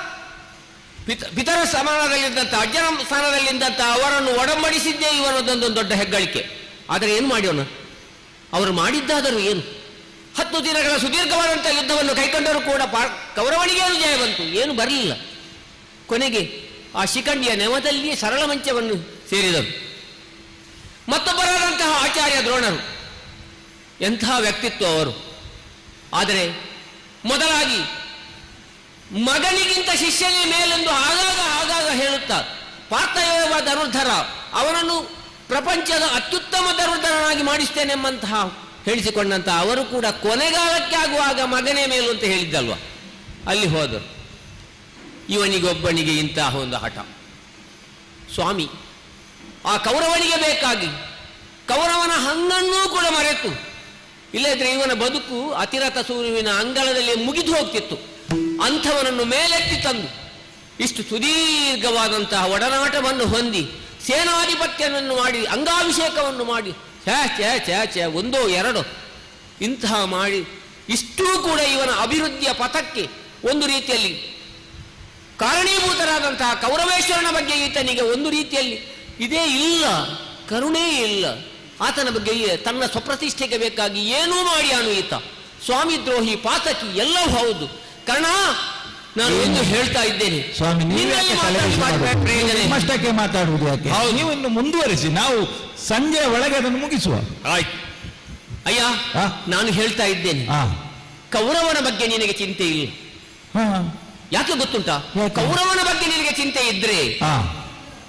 ಪಿತರ ಸಮಾನದಲ್ಲಿದ್ದಂಥ ಅಜ್ಜನ ಸ್ಥಾನದಲ್ಲಿದ್ದಂಥ ಅವರನ್ನು ಒಡಂಬಡಿಸಿದ್ದೇ ಇವನದೊಂದು ದೊಡ್ಡ ಹೆಗ್ಗಳಿಕೆ. ಆದರೆ ಏನು ಮಾಡೋಣ? ಅವರು ಮಾಡಿದ್ದಾದರೂ ಏನು? 10 ದಿನಗಳ ಸುದೀರ್ಘವಾದಂಥ ಯುದ್ಧವನ್ನು ಕೈಕೊಂಡರೂ ಕೂಡ ಕೌರವನಿಗೇನು ಜಯ ಬಂತು? ಏನು ಬರಲಿಲ್ಲ. ಕೊನೆಗೆ ಆ ಶಿಖಂಡಿಯ ನೆವದಲ್ಲಿಯೇ ಸರಳ ಮಂಚವನ್ನು ಸೇರಿದರು. ಮತ್ತೊಬ್ಬರಾದಂತಹ ಆಚಾರ್ಯ ದ್ರೋಣರು ಎಂತಹ ವ್ಯಕ್ತಿತ್ವ ಅವರು. ಆದರೆ ಮೊದಲಾಗಿ ಮಗನಿಗಿಂತ ಶಿಷ್ಯನೇ ಮೇಲೆಂದು ಆಗಾಗ ಹೇಳುತ್ತಾ ಪಾರ್ಥಯೋವ ಧನುರ್ಧರ ಅವನನ್ನು ಪ್ರಪಂಚದ ಅತ್ಯುತ್ತಮ ಧನುರ್ಧರನಾಗಿ ಮಾಡಿಸ್ತೇನೆಂಬಂತಹ ಹೇಳಿಸಿಕೊಂಡಂತಹ ಅವರು ಕೂಡ ಕೊನೆಗಾಲಕ್ಕೆ ಆಗುವಾಗ ಮಗನೇ ಮೇಲು ಅಂತ ಹೇಳಿದ್ದಲ್ವ, ಅಲ್ಲಿ ಹೋದರು. ಇವನಿಗೊಬ್ಬನಿಗೆ ಇಂತಹ ಒಂದು ಹಠ. ಸ್ವಾಮಿ ಆ ಕೌರವನಿಗೆ ಬೇಕಾಗಿ ಕೌರವನ ಹಂಗನ್ನೂ ಕೂಡ ಮರೆತು, ಇಲ್ಲದ್ರೆ ಇವನ ಬದುಕು ಅತಿರಥ ಸೂರ್ಯುವಿನ ಅಂಗಳದಲ್ಲಿ ಮುಗಿದು ಹೋಗ್ತಿತ್ತು. ಅಂಥವನನ್ನು ಮೇಲೆತ್ತಿ ತಂದು ಇಷ್ಟು ಸುದೀರ್ಘವಾದಂತಹ ಒಡನಾಟವನ್ನು ಹೊಂದಿ ಸೇನಾಧಿಪತ್ಯವನ್ನು ಮಾಡಿ ಅಂಗಾಭಿಷೇಕವನ್ನು ಮಾಡಿ ಒಂದೋ ಎರಡೋ ಇಂತಹ ಮಾಡಿ ಇಷ್ಟೂ ಕೂಡ ಇವನ ಅಭಿವೃದ್ಧಿಯ ಪಥಕ್ಕೆ ಒಂದು ರೀತಿಯಲ್ಲಿ ಕಾರಣೀಭೂತರಾದಂತಹ ಕೌರವೇಶ್ವರನ ಬಗ್ಗೆ ಈತನಿಗೆ ಒಂದು ರೀತಿಯಲ್ಲಿ ಇದೇ ಇಲ್ಲ, ಕರುಣೇ ಇಲ್ಲ. ಆತನ ಬಗ್ಗೆ ತನ್ನ ಸ್ವಪ್ರತಿಷ್ಠೆಗೆ ಬೇಕಾಗಿ ಏನೂ ಮಾಡಿಯಾನು ಈತ. ಸ್ವಾಮಿ ದ್ರೋಹಿ, ಪಾತಕಿ ಎಲ್ಲವೂ ಹೌದು. ಕರ್ಣ, ನಾನು ಎಂದು ಹೇಳ್ತಾ ಇದ್ದೇನೆ ಸ್ವಾಮಿ, ನಿಮ್ಮಷ್ಟಕ್ಕೆ ಮಾತಾಡುವುದು ಯಾಕೆ? ನೀವು ಇನ್ನು ಮುಂದುವರಿಸಿ, ನಾವು ಸಂಜೆಯ ಒಳಗೆ ಅದನ್ನು ಮುಗಿಸುವ. ಆಯ್ತು ಅಯ್ಯ, ನಾನು ಹೇಳ್ತಾ ಇದ್ದೇನೆ ಕೌರವನ ಬಗ್ಗೆ ನಿನಗೆ ಚಿಂತೆ ಇಲ್ಲ. ಯಾಕೆ ಗೊತ್ತುಂಟಾ? ಕೌರವನ ಬಗ್ಗೆ ನಿನಗೆ ಚಿಂತೆ ಇದ್ರೆ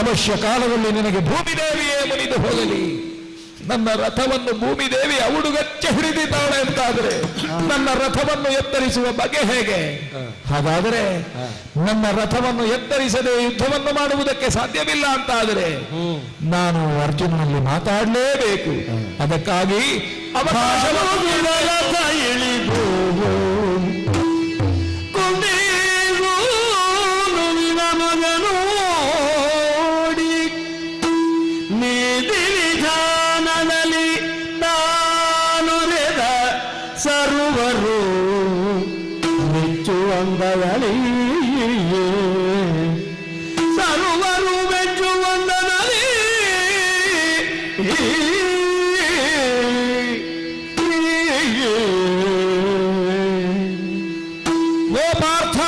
ಅವಶ್ಯ ಕಾಲದಲ್ಲಿ ನಿನಗೆ ಭೂಮಿದೇವಿಯೇ ಮುನಿದು ಹೋಗಲಿ. ನನ್ನ ರಥವನ್ನು ಭೂಮಿದೇವಿ ಅವಡುಗಚ್ಚೆ ಹಿಡಿದಿದ್ದಾಳೆ ಅಂತಾದರೆ ನನ್ನ ರಥವನ್ನು ಎತ್ತರಿಸುವ ಬಗೆ ಹೇಗೆ? ಹಾಗಾದರೆ ನನ್ನ ರಥವನ್ನು ಎತ್ತರಿಸದೆ ಯುದ್ಧವನ್ನು ಮಾಡುವುದಕ್ಕೆ ಸಾಧ್ಯವಿಲ್ಲ ಅಂತಾದರೆ ನಾನು ಅರ್ಜುನನಲ್ಲಿ ಮಾತಾಡಲೇಬೇಕು. ಅದಕ್ಕಾಗಿ ಅವಕಾಶವನ್ನು ಇಳಿದು ಸರ್ವರು ಮೆಚ್ಚುವಂದದಲ್ಲಿ ಸರ್ವರು ಮೆಚ್ಚುವಂದದಲ್ಲಿ ಓ ಪಾರ್ಥ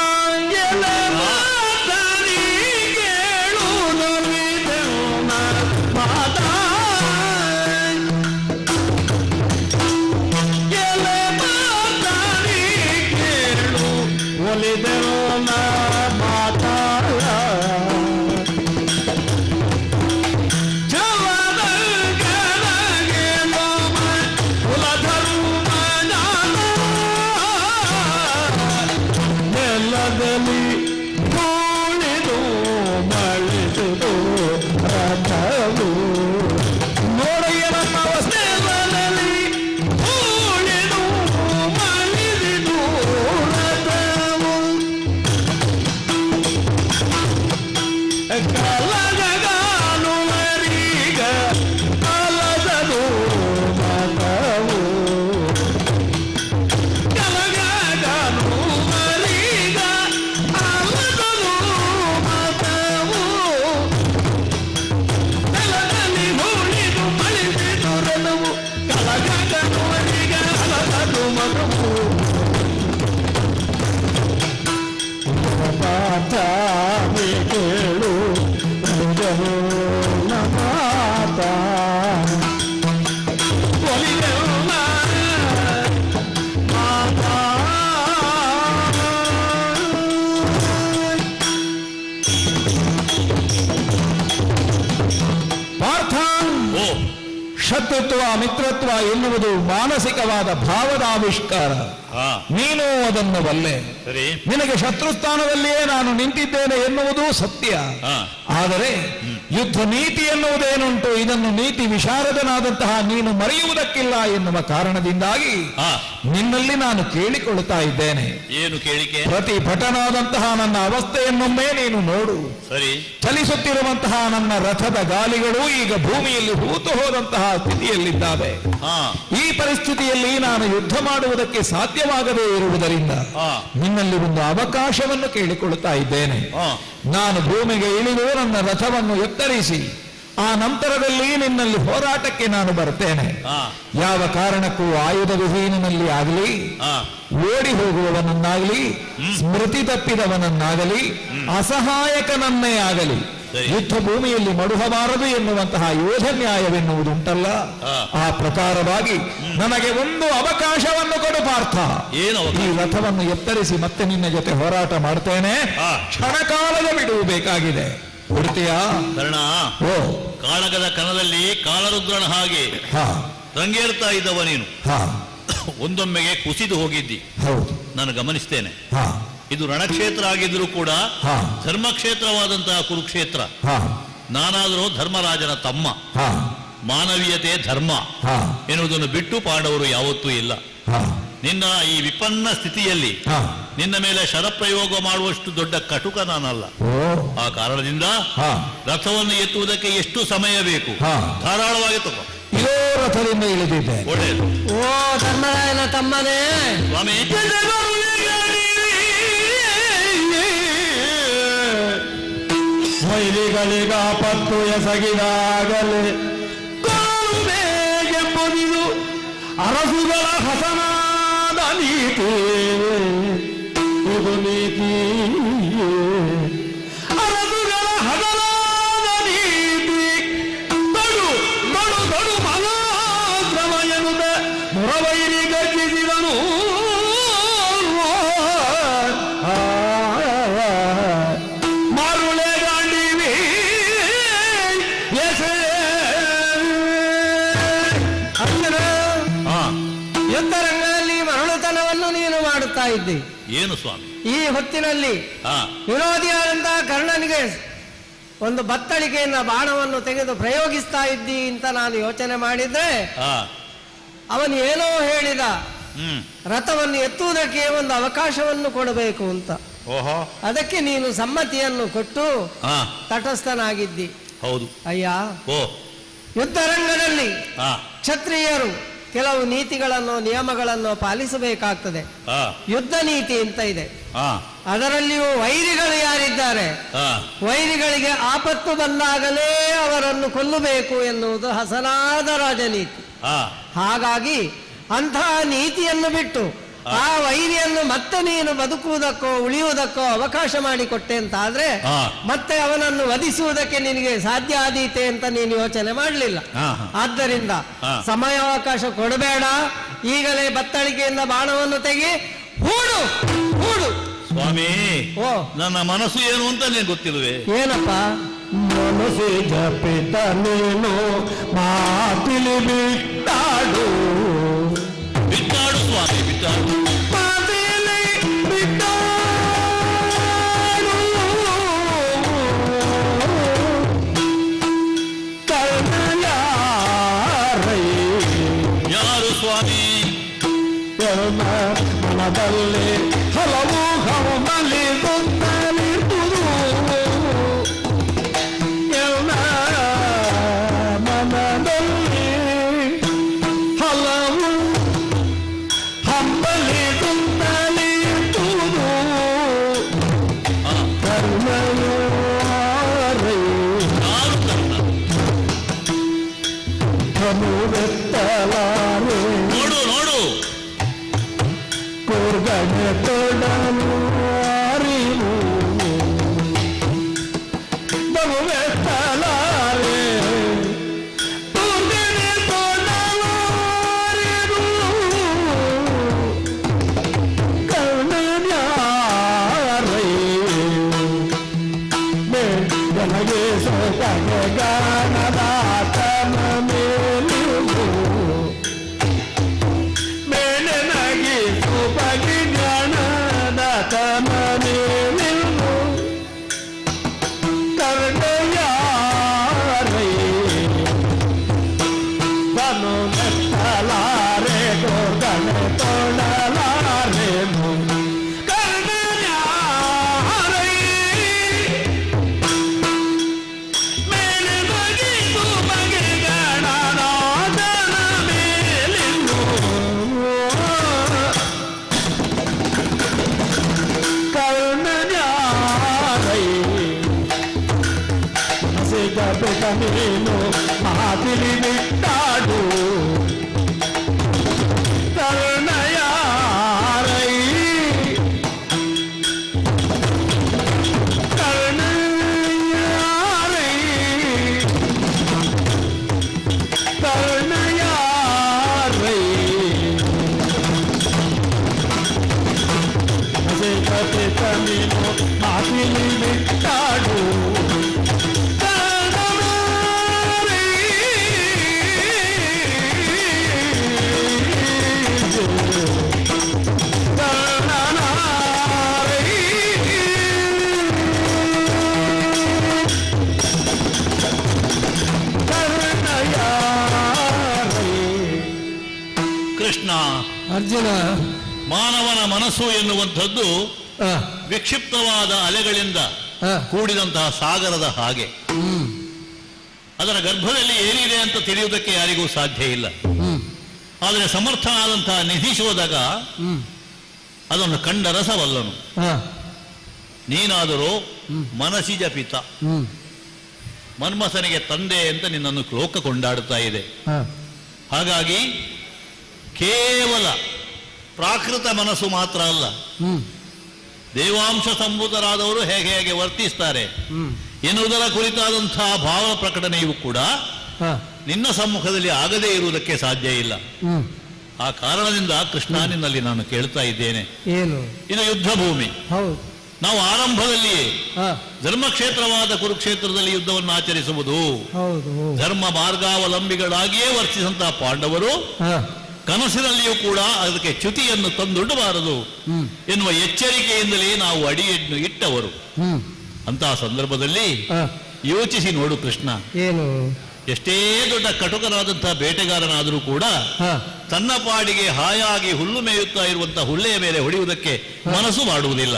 ಶತ್ರುತ್ವ ಮಿತ್ರತ್ವ ಎನ್ನುವುದು ಮಾನಸಿಕವಾದ ಭಾವದ ಆವಿಷ್ಕಾರ. ನೀನು ಅದನ್ನು ಬಲ್ಲೆ. ನಿನಗೆ ಶತ್ರುಸ್ಥಾನದಲ್ಲಿಯೇ ನಾನು ನಿಂತಿದ್ದೇನೆ ಎನ್ನುವುದು ಸತ್ಯ. ಆದರೆ ಯುದ್ಧ ನೀತಿ ಎನ್ನುವುದೇನುಂಟು, ಇದನ್ನು ನೀತಿ ವಿಶಾರದನಾದಂತಹ ನೀನು ಮರೆಯುವುದಕ್ಕಿಲ್ಲ ಎನ್ನುವ ಕಾರಣದಿಂದಾಗಿ ನಿನ್ನಲ್ಲಿ ನಾನು ಕೇಳಿಕೊಳ್ಳುತ್ತಾ ಇದ್ದೇನೆ. ಏನು ಕೇಳಿಕೆ? ಪ್ರತಿಭಟನಾದಂತಹ ನನ್ನ ಅವಸ್ಥೆಯನ್ನೊಮ್ಮೆ ನೀನು ನೋಡು. ಸರಿ. ಚಲಿಸುತ್ತಿರುವಂತಹ ನನ್ನ ರಥದ ಗಾಲಿಗಳು ಈಗ ಭೂಮಿಯಲ್ಲಿ ಹೂತು ಹೋದಂತಹ ಸ್ಥಿತಿಯಲ್ಲಿದ್ದಾವೆ. ಈ ಪರಿಸ್ಥಿತಿಯಲ್ಲಿ ನಾನು ಯುದ್ಧ ಮಾಡುವುದಕ್ಕೆ ಸಾಧ್ಯವಾಗದೇ ಇರುವುದರಿಂದ ನಿನ್ನಲ್ಲಿ ಒಂದು ಅವಕಾಶವನ್ನು ಕೇಳಿಕೊಳ್ಳುತ್ತಾ ಇದ್ದೇನೆ. ನಾನು ಭೂಮಿಗೆ ಇಳಿದು ನನ್ನ ರಥವನ್ನು ಎತ್ತರಿಸಿ ಆ ನಂತರದಲ್ಲಿ ನಿನ್ನಲ್ಲಿ ಹೋರಾಟಕ್ಕೆ ನಾನು ಬರ್ತೇನೆ. ಯಾವ ಕಾರಣಕ್ಕೂ ಆಯುಧ ವಿಹೀನನಲ್ಲಿ ಆಗಲಿ, ಓಡಿ ಹೋಗುವವನನ್ನಾಗಲಿ, ಸ್ಮೃತಿ ತಪ್ಪಿದವನನ್ನಾಗಲಿ, ಅಸಹಾಯಕನನ್ನೇ ಆಗಲಿ ಯುದ್ಧ ಭೂಮಿಯಲ್ಲಿ ಮಡುಹಬಾರದು ಎನ್ನುವಂತಹ ಯೋಧ ನ್ಯಾಯವೆನ್ನುವುದುಂಟಲ್ಲ, ಆ ಪ್ರಕಾರವಾಗಿ ನನಗೆ ಒಂದು ಅವಕಾಶವನ್ನು ಕೊಡು ಪಾರ್ಥ. ಈ ರಥವನ್ನು ಎತ್ತರಿಸಿ ಮತ್ತೆ ನಿನ್ನ ಜೊತೆ ಹೋರಾಟ ಮಾಡ್ತೇನೆ. ಕ್ಷಣಕಾಲದ ಬಿಡುವು ಬೇಕಾಗಿದೆ. ಕೊಡ್ತೀಯಾ? ಕರ್ಣ, ಕಾಳಗದ ಕಣದಲ್ಲಿ ಕಾಲರುದ್ರನ ಹಾಗೆ ರಂಗೇರ್ತಾ ಇದ್ದವ ನೀನು ಒಂದೊಮ್ಮೆಗೆ ಕುಸಿದು ಹೋಗಿದ್ದಿ. ನಾನು ಗಮನಿಸ್ತೇನೆ. ಇದು ರಣಕ್ಷೇತ್ರ ಆಗಿದ್ರೂ ಕೂಡ ಧರ್ಮಕ್ಷೇತ್ರವಾದಂತಹ ಕುರುಕ್ಷೇತ್ರ. ನಾನಾದರೂ ಧರ್ಮರಾಜನ ತಮ್ಮ. ಮಾನವೀಯತೆ ಧರ್ಮ ಎನ್ನುವುದನ್ನು ಬಿಟ್ಟು ಪಾಂಡವರು ಯಾವತ್ತೂ ಇಲ್ಲ. ನಿನ್ನ ಈ ವಿಪನ್ನ ಸ್ಥಿತಿಯಲ್ಲಿ ನಿನ್ನ ಮೇಲೆ ಶರಪ್ರಯೋಗ ಮಾಡುವಷ್ಟು ದೊಡ್ಡ ಕಟುಕ ನಾನಲ್ಲ. ಆ ಕಾರಣದಿಂದ ರಥವನ್ನು ಎತ್ತುವುದಕ್ಕೆ ಎಷ್ಟು ಸಮಯ ಬೇಕು ಧಾರಾಳವಾಗಿ ತಗೋ. ಇದೇ ರಥದಿಂದ ಇಳಿದಿದ್ದೆ. ಒಳ್ಳೆಯದು. ಓ ಧರ್ಮರಾಯನ ತಮ್ಮನೇ ಸ್ವಾಮಿ. ವೈರಿಗಳಿಗಾಪತ್ತು ಎಸಗಿದಾಗಲೇ ಎಂಬುದು ಅರಸುಗಳ ಹಸನಾದ ನೀತಿ. ಇದು ನೀತಿ, ಅರಸುಗಳ ಹಸನಾದ ನೀತಿ. ದೊಡು ದೊಡು ದೊಡು ಮಹಾಶ್ರಮ ಎನ್ನುತ್ತ ಮುರವೈರಿ ಗರ್ಜಿಸಿದನು. ಮಾರುಳೆ ಗಾಂಡಿವಿ ಇದ್ದಿ. ಏನು ಸ್ವಾಮಿ? ಈ ಹೊತ್ತಿನಲ್ಲಿ ವಿರೋಧಿಯಾದಂತಹ ಕರ್ಣನಿಗೆ ಒಂದು ಬತ್ತಳಿಕೆಯಿಂದ ಬಾಣವನ್ನು ತೆಗೆದು ಪ್ರಯೋಗಿಸ್ತಾ ಇದ್ದಿ ಅಂತ ನಾನು ಯೋಚನೆ ಮಾಡಿದ್ರೆ ಅವನು ಏನೋ ಹೇಳಿದ, ರಥವನ್ನು ಎತ್ತುವುದಕ್ಕೆ ಒಂದು ಅವಕಾಶವನ್ನು ಕೊಡಬೇಕು ಅಂತ. ಅದಕ್ಕೆ ನೀನು ಸಮ್ಮತಿಯನ್ನು ಕೊಟ್ಟು ತಟಸ್ಥನಾಗಿದ್ದಿ. ಹೌದು ಅಯ್ಯ, ಯುದ್ಧರಂಗದಲ್ಲಿ ಕ್ಷತ್ರಿಯರು ಕೆಲವು ನೀತಿಗಳನ್ನು ನಿಯಮಗಳನ್ನು ಪಾಲಿಸಬೇಕಾಗ್ತದೆ. ಯುದ್ಧ ನೀತಿ ಅಂತ ಇದೆ. ಅದರಲ್ಲಿಯೂ ವೈರಿಗಳು ಯಾರಿದ್ದಾರೆ, ವೈರಿಗಳಿಗೆ ಆಪತ್ತು ಬಂದಾಗಲೇ ಅವರನ್ನು ಕೊಲ್ಲಬೇಕು ಎನ್ನುವುದು ಹಸನಾದ ರಾಜನೀತಿ. ಹಾಗಾಗಿ ಅಂತಹ ನೀತಿಯನ್ನು ಬಿಟ್ಟು ಆ ವೈರಿಯನ್ನು ಮತ್ತೆ ನೀನು ಬದುಕುವುದಕ್ಕೋ ಉಳಿಯುವುದಕ್ಕೋ ಅವಕಾಶ ಮಾಡಿಕೊಟ್ಟೆ ಅಂತ ಆದ್ರೆ ಮತ್ತೆ ಅವನನ್ನು ವಧಿಸುವುದಕ್ಕೆ ನಿನಗೆ ಸಾಧ್ಯ ಆದೀತೆ ಅಂತ ನೀನು ಯೋಚನೆ ಮಾಡಲಿಲ್ಲ. ಆದ್ದರಿಂದ ಸಮಯಾವಕಾಶ ಕೊಡಬೇಡ, ಈಗಲೇ ಬತ್ತಳಿಕೆಯಿಂದ ಬಾಣವನ್ನು ತೆಗಿ, ಹೂಡು ಹೂಡು. ಸ್ವಾಮಿ, ನನ್ನ ಮನಸ್ಸು ಏನು ಅಂತ ನೀನು ಗೊತ್ತಿರುವೆ. ಏನಪ್ಪ ಮನಸ್ಸು ಜಪಿತ ನೀನು ಮಾತಿಲಿ ಬಿಟ್ಟಾಡು, ಬಿಟ್ಟಾಡು ಸ್ವಾಮಿ, ಬಿಟ್ಟಾಡು. ಮಾತಿಲಿ ಬಿಟ್ಟಾಡು, ಕರ್ಣಯಾರೈ. ಯಾರು ಸ್ವಾಮಿ? ಮನದಲ್ಲಿ ಹಲವು ಹವಮಲಿ ಗೊತ್ತಲಿರುವುದು, ಮನದಲ್ಲಿ ಹಲವು ಹಂಬಲಿ ಗೊತ್ತಲಿರುವುದು. ಕರ್ಣಯಾರೈ ಧನುವೆತ್ತಲಾರೆ, ನೋಡು ನೋಡು, ಕೂರ್ಗನೆ ತೊಡಲು ಅರಿವು. ಧನುವೆತ್ತಲಾರೆ, ಕೂರ್ಗನೆ ತೊಡಲು ಅರಿವು. ಕರ್ಣನ್ಯಾರೈ ನನಗೆ ಸೊಕನೆ ಗಾನದಾತನ ಮೇಲಿರುವು. ಮೇಲನಾಗಿ ಸುಪಗಿ ಜ್ಞಾನದಾತನ ಮೇಲಿರುವು. ಕರ್ಣಯಾರೈ ಬನು ನೆತ್ತಲಾರೆ, ಗೋಗನೆ ತೊಡಲಾರೆ. ಕರ್ಣಯಾರೈ ಮೇಲನಾಗಿ ಸುಪಗಿ ಜ್ಞಾನದಾತನ ಮೇಲಿರುವು. ಕರ್ಣನ್ಯಾರೈ ಸಿಗಬೇಕ ನೀನು ಮಾತಿಲಿ ಬಿಟ್ಟಾಡು. ಕರ್ಣಯಾರೈ ಕರ್ಣಯಾರೈ ಕರ್ಣಯಾರೈ ಸಿಗಬೇಕ ನೀನು ಮಾತಿಲಿ ಬಿಟ್ಟಾಡು. ಕೃಷ್ಣ, ಅರ್ಜುನ, ಮಾನವನ ಮನಸ್ಸು ಎನ್ನುವಂಥದ್ದು ವಿಕ್ಷಿಪ್ತವಾದ ಅಲೆಗಳಿಂದ ಕೂಡಿದಂತಹ ಸಾಗರದ ಹಾಗೆ. ಅದರ ಗರ್ಭದಲ್ಲಿ ಏನಿದೆ ಅಂತ ತಿಳಿಯುವುದಕ್ಕೆ ಯಾರಿಗೂ ಸಾಧ್ಯ ಇಲ್ಲ. ಆದರೆ ಸಮರ್ಥನಾದಂತಹ ನಿಧೀಶ್ ಹೋದಾಗ ಅದನ್ನು ಕಂಡ ರಸವಲ್ಲನು. ನೀನಾದರೂ ಮನಸ್ಸಿಜ ಪಿತ, ಮನ್ಮಥನಿಗೆ ತಂದೆ ಅಂತ ನಿನ್ನನ್ನು ಲೋಕ ಕೊಂಡಾಡುತ್ತಾ ಇದೆ. ಹಾಗಾಗಿ ಕೇವಲ ಪ್ರಾಕೃತ ಮನಸ್ಸು ಮಾತ್ರ ಅಲ್ಲ, ದೇವಾಂಶ ಸಂಭೂತರಾದವರು ಹೇಗೆ ಹೇಗೆ ವರ್ತಿಸ್ತಾರೆ ಎನ್ನುವುದರ ಕುರಿತಾದಂತಹ ಭಾವ ಪ್ರಕಟಣೆಯೂ ಕೂಡ ನಿನ್ನ ಸಮ್ಮುಖದಲ್ಲಿ ಆಗದೇ ಇರುವುದಕ್ಕೆ ಸಾಧ್ಯ ಇಲ್ಲ. ಆ ಕಾರಣದಿಂದ ಕೃಷ್ಣ ನಿನ್ನಲ್ಲಿ ನಾನು ಕೇಳ್ತಾ ಇದ್ದೇನೆ, ಏನು ಇದು ಯುದ್ಧ ಭೂಮಿ. ನಾವು ಆರಂಭದಲ್ಲಿಯೇ ಧರ್ಮಕ್ಷೇತ್ರವಾದ ಕುರುಕ್ಷೇತ್ರದಲ್ಲಿ ಯುದ್ಧವನ್ನು ಆಚರಿಸುವುದು. ಧರ್ಮ ಮಾರ್ಗಾವಲಂಬಿಗಳಾಗಿಯೇ ವರ್ತಿಸಿದಂತಹ ಪಾಂಡವರು ಕನಸಿನಲ್ಲಿಯೂ ಕೂಡ ಅದಕ್ಕೆ ಚ್ಯುತಿಯನ್ನು ತಂದೊಡ್ಡಬಾರದು ಎನ್ನುವ ಎಚ್ಚರಿಕೆಯಿಂದಲೇ ನಾವು ಅಡಿಯನ್ನು ಇಟ್ಟವರು. ಅಂತಹ ಸಂದರ್ಭದಲ್ಲಿ ಯೋಚಿಸಿ ನೋಡು ಕೃಷ್ಣ, ಏನು ಎಷ್ಟೇ ದೊಡ್ಡ ಕಟುಕನಾದಂತಹ ಬೇಟೆಗಾರನಾದರೂ ಕೂಡ ತನ್ನ ಪಾಡಿಗೆ ಹಾಯಾಗಿ ಹುಲ್ಲು ಮೇಯುತ್ತಾ ಇರುವಂತಹ ಹುಲ್ಲೆಯ ಮೇಲೆ ಹೊಡೆಯುವುದಕ್ಕೆ ಮನಸ್ಸು ಮಾಡುವುದಿಲ್ಲ.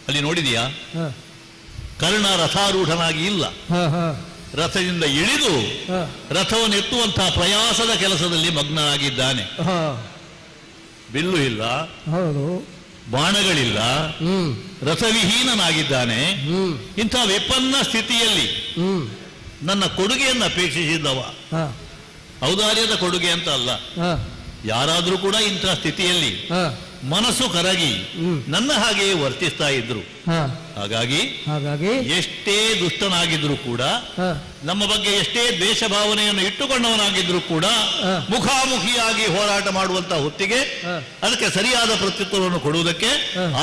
ಅಲ್ಲಿ ನೋಡಿದೆಯಾ, ಕರ್ಣ ರಥಾರೂಢನಾಗಿ ಇಲ್ಲ, ರಥದಿಂದ ಇಳಿದು ರಥವನ್ನು ಎತ್ತುವಂತಹ ಪ್ರಯಾಸದ ಕೆಲಸದಲ್ಲಿ ಮಗ್ನನಾಗಿದ್ದಾನೆ. ಬಿಲ್ಲು ಇಲ್ಲ, ಬಾಣಗಳಿಲ್ಲ, ರಥವಿಹೀನನಾಗಿದ್ದಾನೆ. ಇಂಥ ವಿಪನ್ನ ಸ್ಥಿತಿಯಲ್ಲಿ ನನ್ನ ಕೊಡುಗೆಯನ್ನು ಅಪೇಕ್ಷಿಸಿದ್ದವ, ಔದಾರ್ಯದ ಕೊಡುಗೆ ಅಂತ ಅಲ್ಲ. ಯಾರಾದರೂ ಕೂಡ ಇಂಥ ಸ್ಥಿತಿಯಲ್ಲಿ ಮನಸ್ಸು ಕರಗಿ ನನ್ನ ಹಾಗೆಯೇ ವರ್ತಿಸ್ತಾ ಇದ್ರು. ಹಾಗಾಗಿ ಎಷ್ಟೇ ದುಷ್ಟನಾಗಿದ್ರು ಕೂಡ, ನಮ್ಮ ಬಗ್ಗೆ ಎಷ್ಟೇ ದ್ವೇಷ ಭಾವನೆಯನ್ನು ಇಟ್ಟುಕೊಂಡವನಾಗಿದ್ರು ಕೂಡ ಮುಖಾಮುಖಿಯಾಗಿ ಹೋರಾಟ ಮಾಡುವಂತಹ ಹೊತ್ತಿಗೆ ಅದಕ್ಕೆ ಸರಿಯಾದ ಪ್ರತ್ಯುತ್ತರವನ್ನು ಕೊಡುವುದಕ್ಕೆ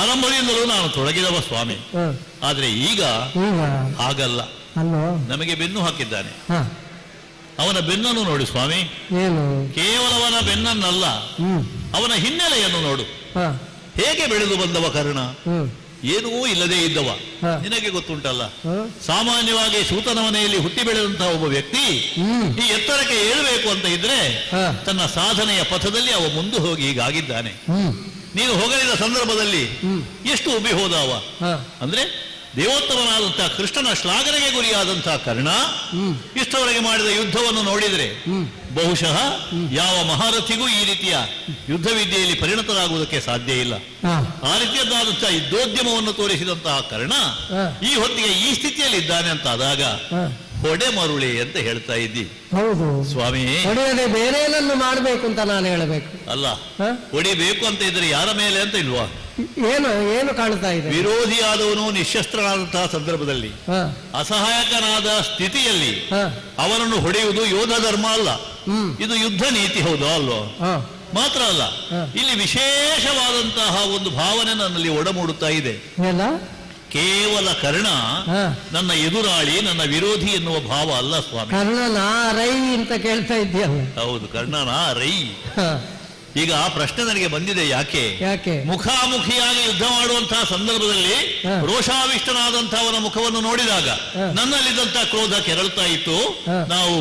ಆರಂಭದಿಂದಲೂ ನಾನು ತೊಡಗಿದವ ಸ್ವಾಮಿ. ಆದ್ರೆ ಈಗ ಹಾಗಲ್ಲ, ನಮಗೆ ಬೆನ್ನು ಹಾಕಿದ್ದಾನೆ. ಅವನ ಬೆನ್ನನ್ನು ನೋಡಿ ಸ್ವಾಮಿ, ಕೇವಲ ಅವನ ಬೆನ್ನನ್ನಲ್ಲ, ಅವನ ಹಿನ್ನೆಲೆಯನ್ನು ನೋಡು. ಹೇಗೆ ಬೆಳೆದು ಬಂದವ ಕರ್ಣ, ಏನೂ ಇಲ್ಲದೆ ಇದ್ದವ. ನಿನಗೆ ಗೊತ್ತುಂಟಲ್ಲ, ಸಾಮಾನ್ಯವಾಗಿ ಸೂತನ ಮನೆಯಲ್ಲಿ ಹುಟ್ಟಿ ಬೆಳೆದಂತಹ ಒಬ್ಬ ವ್ಯಕ್ತಿ ಈ ಎತ್ತರಕ್ಕೆ ಏಳಬೇಕು ಅಂತ ಇದ್ರೆ ತನ್ನ ಸಾಧನೆಯ ಪಥದಲ್ಲಿ ಅವ ಮುಂದೆ ಹೋಗಿ ಹೀಗಾಗಿದ್ದಾನೆ. ನೀನು ಹೊಗಳಿದ ಸಂದರ್ಭದಲ್ಲಿ ಎಷ್ಟು ಉಬ್ಬಿ ಹೋದವ ಅಂದ್ರೆ, ದೇವೋತ್ತಮನಾದಂತಹ ಕೃಷ್ಣನ ಶ್ಲಾಘನೆಗೆ ಗುರಿಯಾದಂತಹ ಕರ್ಣ ಇಷ್ಟವರೆಗೆ ಮಾಡಿದ ಯುದ್ಧವನ್ನು ನೋಡಿದರೆ ಬಹುಶಃ ಯಾವ ಮಹಾರಥಿಗೂ ಈ ರೀತಿಯ ಯುದ್ಧ ವಿದ್ಯೆಯಲ್ಲಿ ಪರಿಣತರಾಗುವುದಕ್ಕೆ ಸಾಧ್ಯ ಇಲ್ಲ. ಆ ರೀತಿಯದ್ದಾದಂತಹ ಯುದ್ಧೋದ್ಯಮವನ್ನು ತೋರಿಸಿದಂತಹ ಕರ್ಣ ಈ ಹೊತ್ತಿಗೆ ಈ ಸ್ಥಿತಿಯಲ್ಲಿ ಇದ್ದಾನೆ ಅಂತ ಆದಾಗ ಹೊಡೆ ಮರುಳೆ ಅಂತ ಹೇಳ್ತಾ ಇದ್ದಿ. ಹೌದು ಸ್ವಾಮಿ, ಹೊಡೆಯದೆ ಬೇರೇನನ್ನು ಮಾಡಬೇಕು ಅಂತ ನಾನು ಹೇಳಬೇಕು ಅಲ್ಲ, ಹೊಡಿಬೇಕು ಅಂತ ಇದ್ರೆ ಯಾರ ಮೇಲೆ ಅಂತ ಇಲ್ವಾ? ಏನು ಕಾಣ್ತಾ ಇದೆ? ವಿರೋಧಿಯಾದವನು ನಿಶಸ್ತ್ರನಾದಂತಹ ಸಂದರ್ಭದಲ್ಲಿ, ಅಸಹಾಯಕನಾದ ಸ್ಥಿತಿಯಲ್ಲಿ ಅವನನ್ನು ಹೊಡೆಯುವುದು ಯೋಧ ಧರ್ಮ ಅಲ್ಲ, ಇದು ಯುದ್ಧ ನೀತಿ. ಹೌದು ಅಲ್ವೋ? ಮಾತ್ರ ಅಲ್ಲ, ಇಲ್ಲಿ ವಿಶೇಷವಾದಂತಹ ಒಂದು ಭಾವನೆ ನನ್ನಲ್ಲಿ ಒಡಮೂಡುತ್ತಾ ಇದೆ. ಕೇವಲ ಕರ್ಣ ನನ್ನ ಎದುರಾಳಿ, ನನ್ನ ವಿರೋಧಿ ಎನ್ನುವ ಭಾವ ಅಲ್ಲ ಸ್ವಾಮಿ. ಕರ್ಣನಾ ರೈ ಅಂತ ಕೇಳ್ತಾ ಇದ್ದೀಯಲ್ಲ? ಹೌದು, ಕರ್ಣನಾ ರೈ. ಈಗ ಆ ಪ್ರಶ್ನೆ ನನಗೆ ಬಂದಿದೆ. ಯಾಕೆ ಮುಖಾಮುಖಿಯಾಗಿ ಯುದ್ಧ ಮಾಡುವಂತಹ ಸಂದರ್ಭದಲ್ಲಿ ರೋಷಾವಿಷ್ಟನಾದಂತಹ ಅವನ ಮುಖವನ್ನು ನೋಡಿದಾಗ ನನ್ನಲ್ಲಿದ್ದಂತಹ ಕ್ರೋಧ ಕೆರಳ್ತಾ ಇತ್ತು. ನಾವು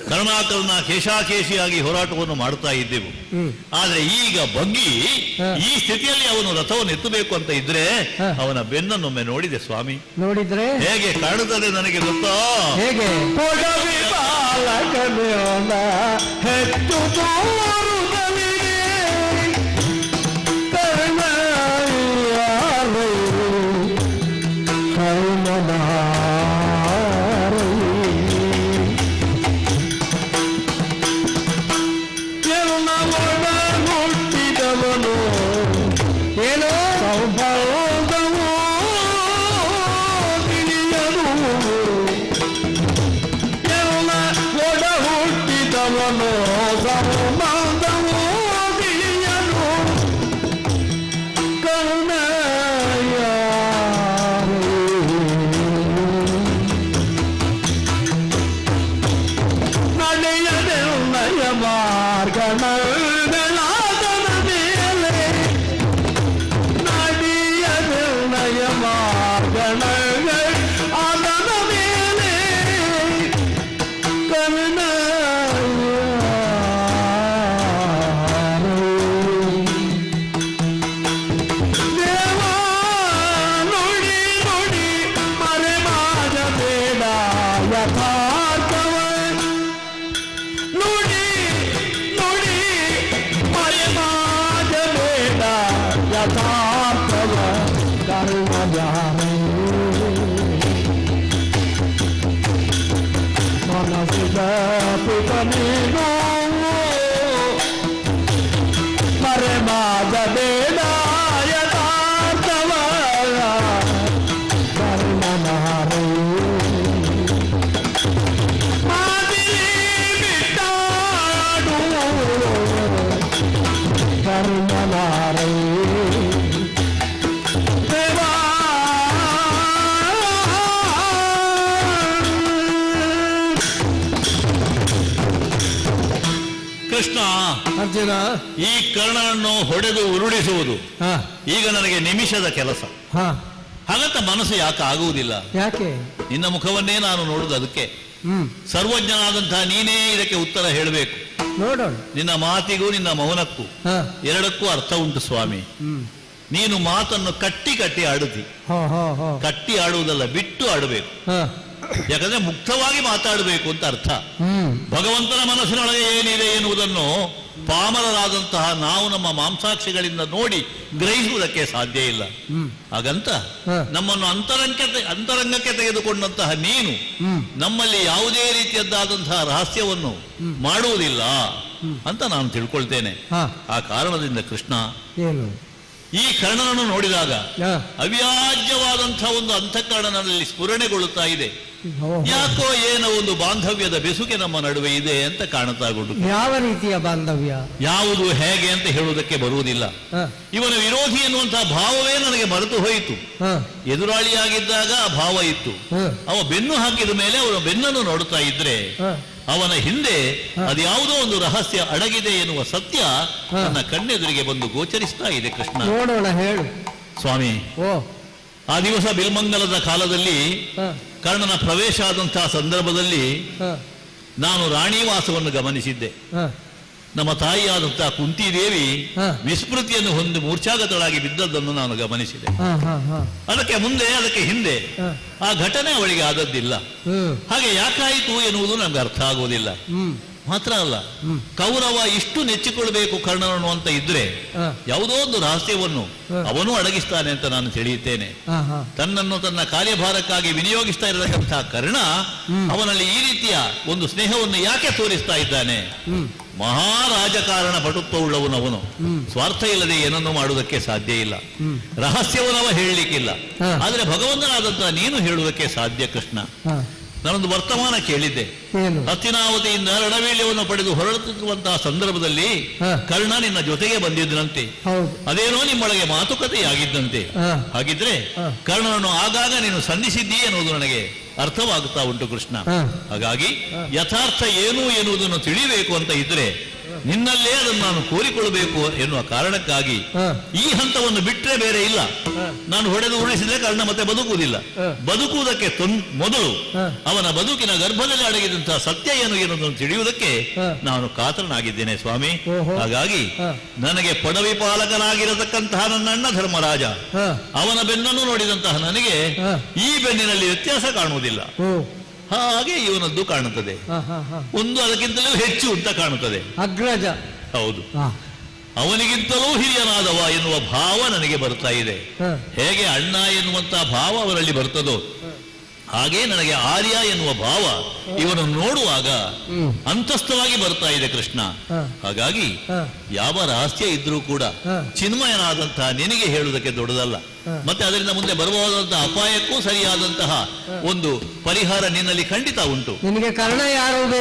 ಕರ್ಣಾಕರ್ಣ ಕೇಶಾಕೇಶಿಯಾಗಿ ಹೋರಾಟವನ್ನು ಮಾಡುತ್ತಾ ಇದ್ದೆವು. ಆದ್ರೆ ಈಗ ಬಗ್ಗಿ ಈ ಸ್ಥಿತಿಯಲ್ಲಿ ಅವನು ರಥವನ್ನು ಎತ್ತಬೇಕು ಅಂತ ಇದ್ರೆ ಅವನ ಬೆನ್ನನ್ನೊಮ್ಮೆ ನೋಡಿದೆ ಸ್ವಾಮಿ. ನೋಡಿದ್ರೆ ಹೇಗೆ ಕಾಣುತ್ತದೆ ನನಗೆ ಗೊತ್ತಾ? ಹೇಗೆ? ಕೃಷ್ಣ, ಅರ್ಜುನ, ಈ ಕರ್ಣನನ್ನು ಹೊಡೆದು ಉರುಳಿಸುವುದು ಈಗ ನನಗೆ ನಿಮಿಷದ ಕೆಲಸ. ಹಾಗಂತ ಮನಸ್ಸು ಯಾಕೆ ಆಗುವುದಿಲ್ಲ? ಯಾಕೆ? ನಿನ್ನ ಮುಖವನ್ನೇ ನಾನು ನೋಡುದು ಅದಕ್ಕೆ. ಸರ್ವಜ್ಞನಾದಂತಹ ನೀನೇ ಇದಕ್ಕೆ ಉತ್ತರ ಹೇಳಬೇಕು. ನೋಡೋಣ. ನಿನ್ನ ಮಾತಿಗೂ ನಿನ್ನ ಮೌನಕ್ಕೂ ಎರಡಕ್ಕೂ ಅರ್ಥ ಉಂಟು ಸ್ವಾಮಿ. ನೀನು ಮಾತನ್ನು ಕಟ್ಟಿ ಕಟ್ಟಿ ಆಡುತ್ತಿ. ಕಟ್ಟಿ ಆಡುವುದಲ್ಲ, ಬಿಟ್ಟು ಆಡಬೇಕು. ಯಾಕಂದ್ರೆ ಮುಕ್ತವಾಗಿ ಮಾತಾಡಬೇಕು ಅಂತ ಅರ್ಥ. ಭಗವಂತನ ಮನಸ್ಸಿನೊಳಗೆ ಏನಿದೆ ಎನ್ನುವುದನ್ನು ಪಾಮರರಾದಂತಹ ನಾವು ನಮ್ಮ ಮಾಂಸಾಕ್ಷಿಗಳಿಂದ ನೋಡಿ ಗ್ರಹಿಸುವುದಕ್ಕೆ ಸಾಧ್ಯ ಇಲ್ಲ. ಹಾಗಂತ ನಮ್ಮನ್ನು ಅಂತರಂಗಕ್ಕೆ ತೆಗೆದುಕೊಂಡಂತಹ ನೀನು ನಮ್ಮಲ್ಲಿ ಯಾವುದೇ ರೀತಿಯದ್ದಾದಂತಹ ರಹಸ್ಯವನ್ನು ಮಾಡುವುದಿಲ್ಲ ಅಂತ ನಾನು ತಿಳ್ಕೊಳ್ತೇನೆ. ಆ ಕಾರಣದಿಂದ ಕೃಷ್ಣ, ಈ ಕರ್ಣನನ್ನು ನೋಡಿದಾಗ ಅವ್ಯಾಜ್ಯವಾದಂತಹ ಒಂದು ಅಂತಃಕರಣನಲ್ಲಿ ಸ್ಫುರಣೆಗೊಳ್ಳುತ್ತಾ ಇದೆ. ಯಾಕೋ ಏನೋ ಒಂದು ಬಾಂಧವ್ಯದ ಬೆಸುಗೆ ನಮ್ಮ ನಡುವೆ ಇದೆ ಅಂತ ಕಾಣುತ್ತಾ ಉಂಟು. ಯಾವ ರೀತಿಯ ಬಾಂಧವ್ಯ? ಯಾವುದು ಹೇಗೆ ಅಂತ ಹೇಳುವುದಕ್ಕೆ ಬರುವುದಿಲ್ಲ. ಇವನ ವಿರೋಧಿ ಎನ್ನುವಂತಹ ಭಾವವೇ ನನಗೆ ಮರೆತು ಹೋಯಿತು. ಎದುರಾಳಿಯಾಗಿದ್ದಾಗ ಆ ಭಾವ ಇತ್ತು. ಅವ ಬೆನ್ನು ಹಾಕಿದ ಮೇಲೆ ಅವನ ಬೆನ್ನನ್ನು ನೋಡುತ್ತಾ ಇದ್ರೆ ಅವನ ಹಿಂದೆ ಅದ್ಯಾವುದೋ ಒಂದು ರಹಸ್ಯ ಅಡಗಿದೆ ಎನ್ನುವ ಸತ್ಯ ನನ್ನ ಕಣ್ಣೆದುರಿಗೆ ಬಂದು ಗೋಚರಿಸ್ತಾ ಇದೆ. ಕೃಷ್ಣ, ನೋಡೋಣ, ಹೇಳು ಸ್ವಾಮಿ. ಆ ದಿವಸ ಬಿಲ್ಮಂಗಲದ ಕಾಲದಲ್ಲಿ ಕರ್ಣನ ಪ್ರವೇಶ ಆದಂತಹ ಸಂದರ್ಭದಲ್ಲಿ ನಾನು ರಾಣಿವಾಸವನ್ನು ಗಮನಿಸಿದ್ದೆ. ನಮ್ಮ ತಾಯಿಯಾದಂತಹ ಕುಂತಿದೇವಿ ವಿಸ್ಮೃತಿಯನ್ನು ಹೊಂದಿ ಮೂರ್ಛಾಗತಳಾಗಿ ಬಿದ್ದದ್ದನ್ನು ನಾನು ಗಮನಿಸಿದೆ. ಅದಕ್ಕೆ ಮುಂದೆ ಅದಕ್ಕೆ ಹಿಂದೆ ಆ ಘಟನೆ ಅವಳಿಗೆ ಆದದ್ದಿಲ್ಲ. ಹಾಗೆ ಯಾಕಾಯಿತು ಎನ್ನುವುದು ನಮ್ಗೆ ಅರ್ಥ ಆಗುವುದಿಲ್ಲ. ಮಾತ್ರ ಅಲ್ಲ, ಕೌರವ ಇಷ್ಟು ನೆಚ್ಚಿಕೊಳ್ಬೇಕು ಕರ್ಣನನ್ನು ಅಂತ ಇದ್ರೆ ಯಾವುದೋ ಒಂದು ರಹಸ್ಯವನ್ನು ಅವನು ಅಡಗಿಸ್ತಾನೆ ಅಂತ ನಾನು ತಿಳಿಯುತ್ತೇನೆ. ತನ್ನನ್ನು ತನ್ನ ಕಾರ್ಯಭಾರಕ್ಕಾಗಿ ವಿನಿಯೋಗಿಸ್ತಾ ಇರತಕ್ಕಂತಹ ಕರ್ಣ ಅವನಲ್ಲಿ ಈ ರೀತಿಯ ಒಂದು ಸ್ನೇಹವನ್ನು ಯಾಕೆ ತೋರಿಸ್ತಾ ಇದ್ದಾನೆ? ಮಹಾರಾಜಕಾರಣ ಪಟುತ್ವವುಳ್ಳವನು ಅವನು. ಸ್ವಾರ್ಥ ಇಲ್ಲದೆ ಏನನ್ನು ಮಾಡುವುದಕ್ಕೆ ಸಾಧ್ಯ ಇಲ್ಲ. ರಹಸ್ಯವನ್ನವ ಹೇಳಲಿಕ್ಕಿಲ್ಲ. ಆದ್ರೆ ಭಗವಂತನಾದಂತಹ ನೀನು ಹೇಳುವುದಕ್ಕೆ ಸಾಧ್ಯ. ಕೃಷ್ಣ, ನಾನೊಂದು ವರ್ತಮಾನ ಕೇಳಿದ್ದೆ. ಹಸ್ತಿನಾವತಿಯಿಂದ ರಣವೀಳ್ಯವನ್ನು ಪಡೆದು ಹೊರಡುತ್ತಿರುವಂತಹ ಸಂದರ್ಭದಲ್ಲಿ ಕರ್ಣ ನಿನ್ನ ಜೊತೆಗೆ ಬಂದಿದ್ದನಂತೆ. ಅದೇನೋ ನಿಮ್ಮೊಳಗೆ ಮಾತುಕತೆಯಾಗಿದ್ದಂತೆ. ಹಾಗಿದ್ರೆ ಕರ್ಣನನ್ನು ಆಗಾಗ ನೀನು ಸಂಧಿಸಿದ್ದೀ ಎನ್ನುವುದು ನನಗೆ ಅರ್ಥವಾಗುತ್ತಾ ಉಂಟು ಕೃಷ್ಣ. ಹಾಗಾಗಿ ಯಥಾರ್ಥ ಏನು ಎನ್ನುವುದನ್ನು ತಿಳಿಯಬೇಕು ಅಂತ ಇದ್ರೆ ನಿನ್ನಲ್ಲೇ ಅದನ್ನು ನಾನು ಕೋರಿಕೊಳ್ಳಬೇಕು ಎನ್ನುವ ಕಾರಣಕ್ಕಾಗಿ ಈ ಹಂತವನ್ನು ಬಿಟ್ಟರೆ ಬೇರೆ ಇಲ್ಲ. ನಾನು ಹೊಡೆದು ಉರುಳಿಸಿದ್ರೆ ಕರ್ಣ ಮತ್ತೆ ಬದುಕುವುದಿಲ್ಲ. ಬದುಕುವುದಕ್ಕೆ ಮೊದಲು ಅವನ ಬದುಕಿನ ಗರ್ಭದಲ್ಲಿ ಅಡಗಿದಂತಹ ಸತ್ಯ ಏನು ಎನ್ನುವುದನ್ನು ತಿಳಿಯುವುದಕ್ಕೆ ನಾನು ಕಾತರನಾಗಿದ್ದೇನೆ ಸ್ವಾಮಿ. ಹಾಗಾಗಿ ನನಗೆ ಪದವಿ ಪಾಲಕನಾಗಿರತಕ್ಕಂತಹ ನನ್ನ ಅಣ್ಣ ಧರ್ಮರಾಜ, ಅವನ ಬೆನ್ನನ್ನು ನೋಡಿದಂತಹ ನನಗೆ ಈ ಬೆನ್ನಿನಲ್ಲಿ ವ್ಯತ್ಯಾಸ ಕಾಣುವುದಿಲ್ಲ. ಹಾಗೆ ಇವನದ್ದು ಕಾಣುತ್ತದೆ. ಒಂದು ಅದಕ್ಕಿಂತಲೂ ಹೆಚ್ಚು ಅಂತ ಕಾಣುತ್ತದೆ. ಅಗ್ರಜ, ಹೌದು, ಅವನಿಗಿಂತಲೂ ಹಿರಿಯನಾದವ ಎನ್ನುವ ಭಾವ ನನಗೆ ಬರ್ತಾ ಇದೆ. ಹೇಗೆ ಅಣ್ಣ ಎನ್ನುವಂತಹ ಭಾವ ಅವರಲ್ಲಿ ಬರ್ತದೋ ಹಾಗೆ ನನಗೆ ಆರ್ಯ ಎನ್ನುವ ಭಾವ ಇವನನ್ನು ನೋಡುವಾಗ ಅಂತಸ್ಥವಾಗಿ ಬರ್ತಾ ಇದೆ ಕೃಷ್ಣ. ಹಾಗಾಗಿ ಯಾವ ರಹಸ್ಯ ಇದ್ರೂ ಕೂಡ ಚಿನ್ಮಯನಾದಂತಹ ನಿನಗೆ ಹೇಳುವುದಕ್ಕೆ ದೊಡ್ಡದಲ್ಲ. ಮತ್ತೆ ಅದರಿಂದ ಮುಂದೆ ಬರಬಹುದಾದಂತಹ ಅಪಾಯಕ್ಕೂ ಸರಿಯಾದಂತಹ ಒಂದು ಪರಿಹಾರ ನಿನ್ನಲ್ಲಿ ಖಂಡಿತ ಉಂಟು. ನಿನಗೆ ಕಾರಣ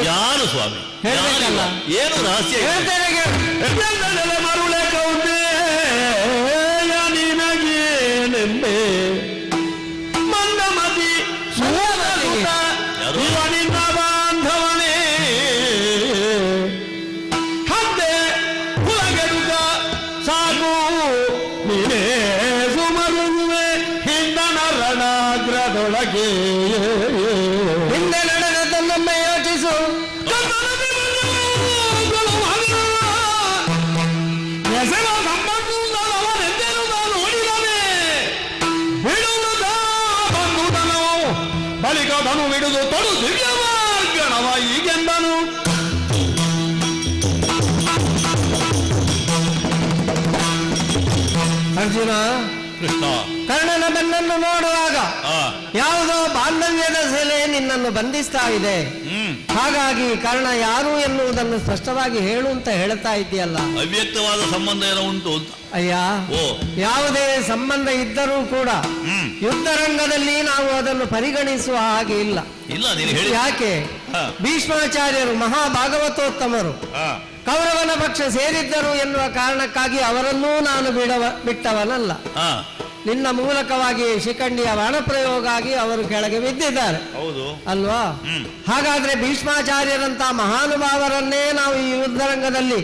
ಯಾರು ಸ್ವಾಮಿ? ಏನು ರಹಸ್ಯ? ಮರುಳೆ ಕೌಂದೆ ನಿನಗೇನೆಂಬೆ ಮಂದಮತಿ ಇವ ನಿನ್ನ ಬಾಂಧವನೇ ಹದ್ದೆ ಹುಳಗೆಡುಗ ಸಾಕು ನೀನೇ ಸುಮರುವೆ ಹಿಂದನ ರಣಾಗ್ರದೊಳಗೆ ಹಿಂದೆ ನಡೆದದ್ದನ್ನೊಮ್ಮೆ ಯೋಚಿಸು. ಹೆಸರ ಸಂಬಂಧವನೆಂದೇನು ನಾನು ನೋಡಿದನೆ ಬಿಡುವುದ ಬಂಧುದನು ಬಳಿಕ ಧನು ಬಿಡುದು ತೊಡು ದಿವ್ಯ ಮಾರ್ಗಣವ ಈಗೆಂದನು. ಅರ್ಜುನ, ಕೃಷ್ಣ, ಕರ್ಣನ ಬೆನ್ನನ್ನು ನೋಡುವಾಗ ಯಾವುದೋ ಬಾಂಧವ್ಯದ ಸೆಲೆ ನಿನ್ನನ್ನು ಬಂಧಿಸ್ತಾ ಇದೆ. ಹಾಗಾಗಿ ಕರ್ಣ ಯಾರು ಎನ್ನುವುದನ್ನು ಸ್ಪಷ್ಟವಾಗಿ ಹೇಳು ಅಂತ ಹೇಳ್ತಾ ಇದೆಯಲ್ಲ. ಅವ್ಯಕ್ತವಾದ ಸಂಬಂಧ ಏನೋ ಉಂಟು ಅಂತ. ಅಯ್ಯ, ಯಾವುದೇ ಸಂಬಂಧ ಇದ್ದರೂ ಕೂಡ ಯುದ್ಧರಂಗದಲ್ಲಿ ನಾವು ಅದನ್ನು ಪರಿಗಣಿಸುವ ಹಾಗೆ ಇಲ್ಲ. ಯಾಕೆ? ಭೀಷ್ಮಾಚಾರ್ಯರು ಮಹಾಭಾಗವತೋತ್ತಮರು ಕೌರವನ ಪಕ್ಷ ಸೇರಿದ್ದರು ಎನ್ನುವ ಕಾರಣಕ್ಕಾಗಿ ಅವರನ್ನೂ ನಾನು ಬಿಟ್ಟವನಲ್ಲ. ನಿನ್ನ ಮೂಲಕವಾಗಿ ಶಿಖಂಡಿಯ ಬಾಣಪ್ರಯೋಗ ಆಗಿ ಅವರು ಕೆಳಗೆ ಬಿದ್ದಿದ್ದಾರೆ, ಹೌದು ಅಲ್ವಾ? ಹಾಗಾದ್ರೆ ಭೀಷ್ಮಾಚಾರ್ಯರಂತ ಮಹಾನುಭಾವರನ್ನೇ ನಾವು ಈ ಯುದ್ಧರಂಗದಲ್ಲಿ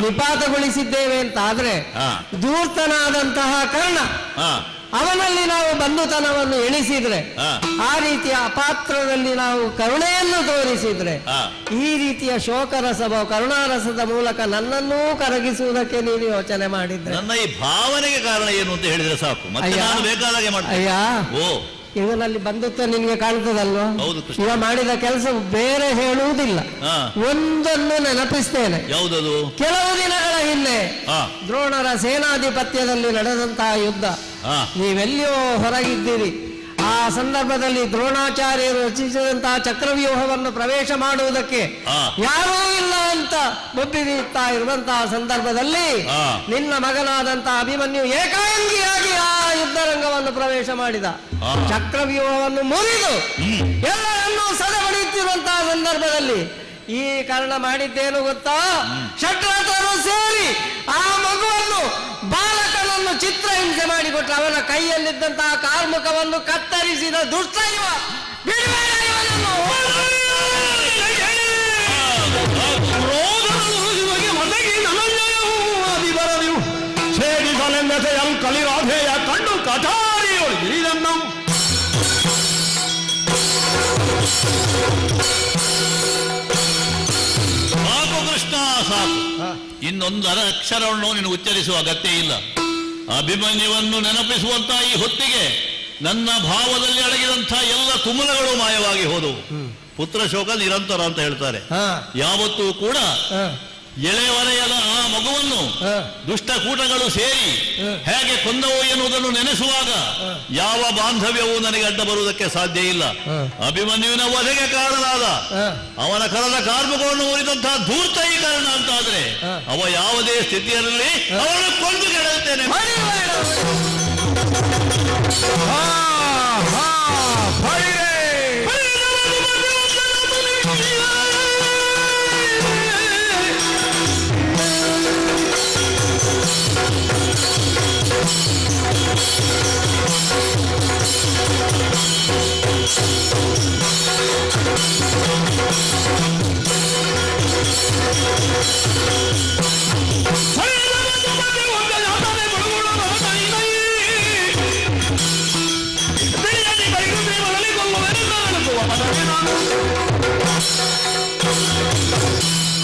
ನಿಪಾತಗೊಳಿಸಿದ್ದೇವೆ ಅಂತ ಆದ್ರೆ ಧೂರ್ತನಾದಂತಹ ಕರ್ಣ ಅವನಲ್ಲಿ ನಾವು ಬಂಧುತನವನ್ನು ಎಣಿಸಿದ್ರೆ, ಆ ರೀತಿಯ ಅಪಾತ್ರದಲ್ಲಿ ನಾವು ಕರುಣೆಯನ್ನು ತೋರಿಸಿದ್ರೆ, ಈ ರೀತಿಯ ಶೋಕರಸವ ಕರುಣಾರಸದ ಮೂಲಕ ನನ್ನನ್ನೂ ಕರಗಿಸುವುದಕ್ಕೆ ನೀನು ಯೋಚನೆ ಮಾಡಿದ್ರೆ, ನನ್ನ ಈ ಭಾವನೆಗೆ ಕಾರಣ ಏನು ಅಂತ ಹೇಳಿದ್ರೆ ಸಾಕು, ಮತ್ತೆ ನಾನು ಬೇಕಾದಾಗೆ ಮಾಡ್ತೇನೆ. ಅಯ್ಯ, ಓ ಇವನಲ್ಲಿ ಬಂಧುತ್ವ ನಿನ್ಗೆ ಕಾಣ್ತದಲ್ವಾ? ಇವ ಮಾಡಿದ ಕೆಲಸ ಬೇರೆ ಹೇಳುವುದಿಲ್ಲ, ಒಂದನ್ನು ನೆನಪಿಸ್ತೇನೆ. ಯಾವುದದು? ಕೆಲವು ದಿನಗಳ ಹಿಂದೆ ದ್ರೋಣರ ಸೇನಾಧಿಪತ್ಯದಲ್ಲಿ ನಡೆದಂತಹ ಯುದ್ಧ, ನೀವೆಲ್ಲಿಯೋ ಹೊರಗಿದ್ದೀರಿ. ಆ ಸಂದರ್ಭದಲ್ಲಿ ದ್ರೋಣಾಚಾರ್ಯರು ರಚಿಸಿದಂತಹ ಚಕ್ರವ್ಯೂಹವನ್ನು ಪ್ರವೇಶ ಮಾಡುವುದಕ್ಕೆ ಯಾರೂ ಇಲ್ಲ ಅಂತ ಬುದ್ಧಿತಾ ಇರುವಂತಹ ಸಂದರ್ಭದಲ್ಲಿ ನಿನ್ನ ಮಗನಾದಂತಹ ಅಭಿಮನ್ಯು ಏಕಾಂಗಿಯಾಗಿ ಆ ಯುದ್ಧರಂಗವನ್ನು ಪ್ರವೇಶ ಮಾಡಿದ. ಚಕ್ರವ್ಯೂಹವನ್ನು ಮುರಿದು ಎಲ್ಲರನ್ನೂ ಸದಬಡಿಯುತ್ತಿರುವಂತಹ ಸಂದರ್ಭದಲ್ಲಿ ಈ ಕಾರಣ ಮಾಡಿದ್ದೇನು ಗೊತ್ತಾ? ಷಟ್ರಥರು ಸೇರಿ ಆ ಮಗುವನ್ನು ಬಾಲಕನನ್ನು ಚಿತ್ರಹಿಂಸೆ ಮಾಡಿಕೊಟ್ರು. ಅವನ ಕೈಯಲ್ಲಿದ್ದಂತಹ ಕಾರ್ಮುಕವನ್ನು ಕತ್ತರಿಸಿದ ದುಷ್ಟೈವ ಬಿಡುಗಡೆ ಇವನನ್ನು. ಕಲಿರಾಧೆಯ ಕಣ್ಣು ಕಠಾರಿಯೊಳು ಗಿರಿದನ್ನು ಸಾಕು ಕೃಷ್ಣ, ಸಾಕು. ಇನ್ನೊಂದು ಅಕ್ಷರವನ್ನು ನೀನು ಉಚ್ಚರಿಸುವ ಅಗತ್ಯ ಇಲ್ಲ. ಅಭಿಮನ್ಯುವನ್ನು ನೆನಪಿಸುವಂತಹ ಈ ಹೊತ್ತಿಗೆ ನನ್ನ ಭಾವದಲ್ಲಿ ಅಡಗಿದಂಥ ಎಲ್ಲ ತುಮಲಗಳು ಮಾಯವಾಗಿ ಹೋದವು. ಪುತ್ರ ಶೋಕ ನಿರಂತರ ಅಂತ ಹೇಳ್ತಾರೆ. ಯಾವತ್ತೂ ಕೂಡ ಎಳೆವರೆಯದ ಆ ಮಗುವನ್ನು ದುಷ್ಟಕೂಟಗಳು ಸೇರಿ ಹೇಗೆ ಕೊಂದವು ಎನ್ನುವುದನ್ನು ನೆನೆಸುವಾಗ ಯಾವ ಬಾಂಧವ್ಯವೂ ನನಗೆ ಅಡ್ಡ ಬರುವುದಕ್ಕೆ ಸಾಧ್ಯ ಇಲ್ಲ. ಅಭಿಮನ್ಯುವಿನ ವಧೆಗೆ ಕಾರಣನಾದ ಅವನ ಕರದ ಕಾರ್ಮಿಕವನ್ನು ಮುರಿದಂತಹ ಧೂರ್ತೈಕರಣ ಅಂತಾದ್ರೆ ಅವ ಯಾವುದೇ ಸ್ಥಿತಿಯಲ್ಲಿ ಅವನು ಕೊಂದು ಕೆಡವುತ್ತೇನೆ.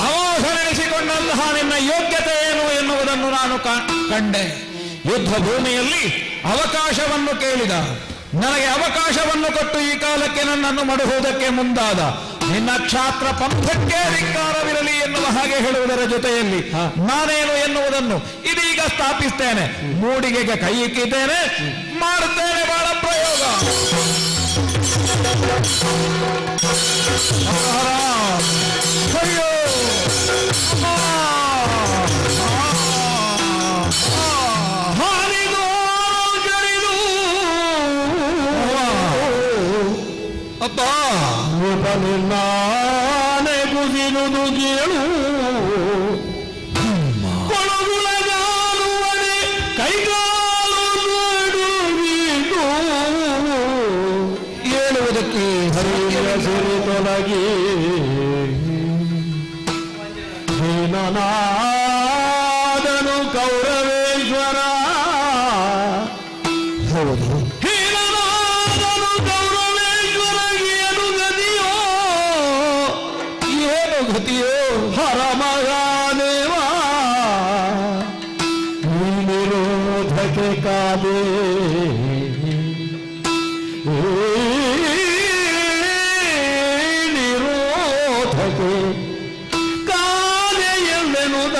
ಅವಾಸನೆನಿಸಿಕೊಂಡಂತಹ ನಿನ್ನ ಯೋಗ್ಯತೆ ಏನು ಎನ್ನುವುದನ್ನು ನಾನು ಕಂಡೆ. ಯುದ್ಧ ಭೂಮಿಯಲ್ಲಿ ಅವಕಾಶವನ್ನು ಕೇಳಿದ, ನನಗೆ ಅವಕಾಶವನ್ನು ಕೊಟ್ಟು ಈ ಕಾಲಕ್ಕೆ ನನ್ನನ್ನು ಮಡುವುದಕ್ಕೆ ಮುಂದಾದ ನಿನ್ನ ಕ್ಷಾತ್ರ ಪಂಥಕ್ಕೆ ಧಿಕ್ಕಾರವಿರಲಿ ಎನ್ನುವ ಹಾಗೆ ಹೇಳುವುದರ ಜೊತೆಯಲ್ಲಿ ನಾನೇನು ಎನ್ನುವುದನ್ನು ಇದೀಗ ಸ್ಥಾಪಿಸ್ತೇನೆ. ಮೂಡಿಗೆಗೆ ಕೈ ಇಕ್ಕಿದ್ದೇನೆ, ಮಾಡುತ್ತೇನೆ ಬಾಳ ಪ್ರಯೋಗ. ಅಯ್ಯೋ ಅಪ್ಪ ನಾನೇ ಕುಸಿರುವುದು ಕೇಳು, ಕೊಳಗುಳಗಾಲುವನೆ ಕೈಗಾಲು ಹೇಳುವುದಕ್ಕೆ ಹರಿಯ ಸಿರಿ ತೊಲಗಿ ಹೀನನಾದನು ಕೌರವೇಶ್ವರ. ಹೌದು, ಹೀನನಾದನು ಕೌರವೇಶ್ವರ. ಏನು ಗತಿಯೋ ಏನು ಗತಿಯೋ ಹರಮಗಾದೇವ, ನಿರೋಧಕ್ಕೆ ಕಾದೆ ನಿರೋಧಕ್ಕೆ ಕಾದೆ ಎಂದೆನುದ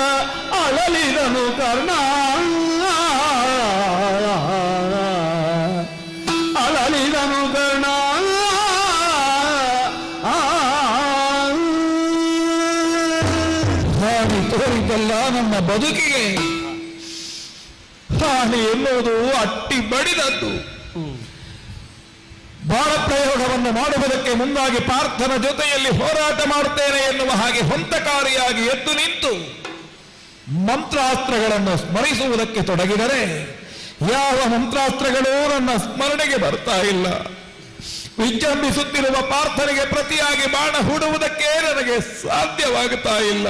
ಅಳಲಿದನು ಕರ್ಣ, ಅಳಲಿದನು ಕರ್ಣ. ಹಾನಿ ತೋರಿದ್ದಲ್ಲ ನನ್ನ ಬದುಕಿಗೆ, ಹಾನಿ ಎನ್ನುವುದು ಅಟ್ಟಿ ಬಡಿದದ್ದು. ಬಾಳ ಪ್ರಯೋಗವನ್ನು ಮಾಡುವುದಕ್ಕೆ ಮುಂದಾಗಿ ಪಾರ್ಥನ ಜೊತೆಯಲ್ಲಿ ಹೋರಾಟ ಮಾಡುತ್ತೇನೆ ಎನ್ನುವ ಹಾಗೆ ಹೊಂತಕಾರಿಯಾಗಿ ಎದ್ದು ನಿಂತು ಮಂತ್ರಾಸ್ತ್ರಗಳನ್ನು ಸ್ಮರಿಸುವುದಕ್ಕೆ ತೊಡಗಿದರೆ ಯಾವ ಮಂತ್ರಾಸ್ತ್ರಗಳೂ ನನ್ನ ಸ್ಮರಣೆಗೆ ಬರ್ತಾ ಇಲ್ಲ. ವಿಜೃಂಭಿಸುತ್ತಿರುವ ಪ್ರಾರ್ಥನೆಗೆ ಪ್ರತಿಯಾಗಿ ಬಾಣ ಹೂಡುವುದಕ್ಕೆ ನನಗೆ ಸಾಧ್ಯವಾಗುತ್ತಾ ಇಲ್ಲ.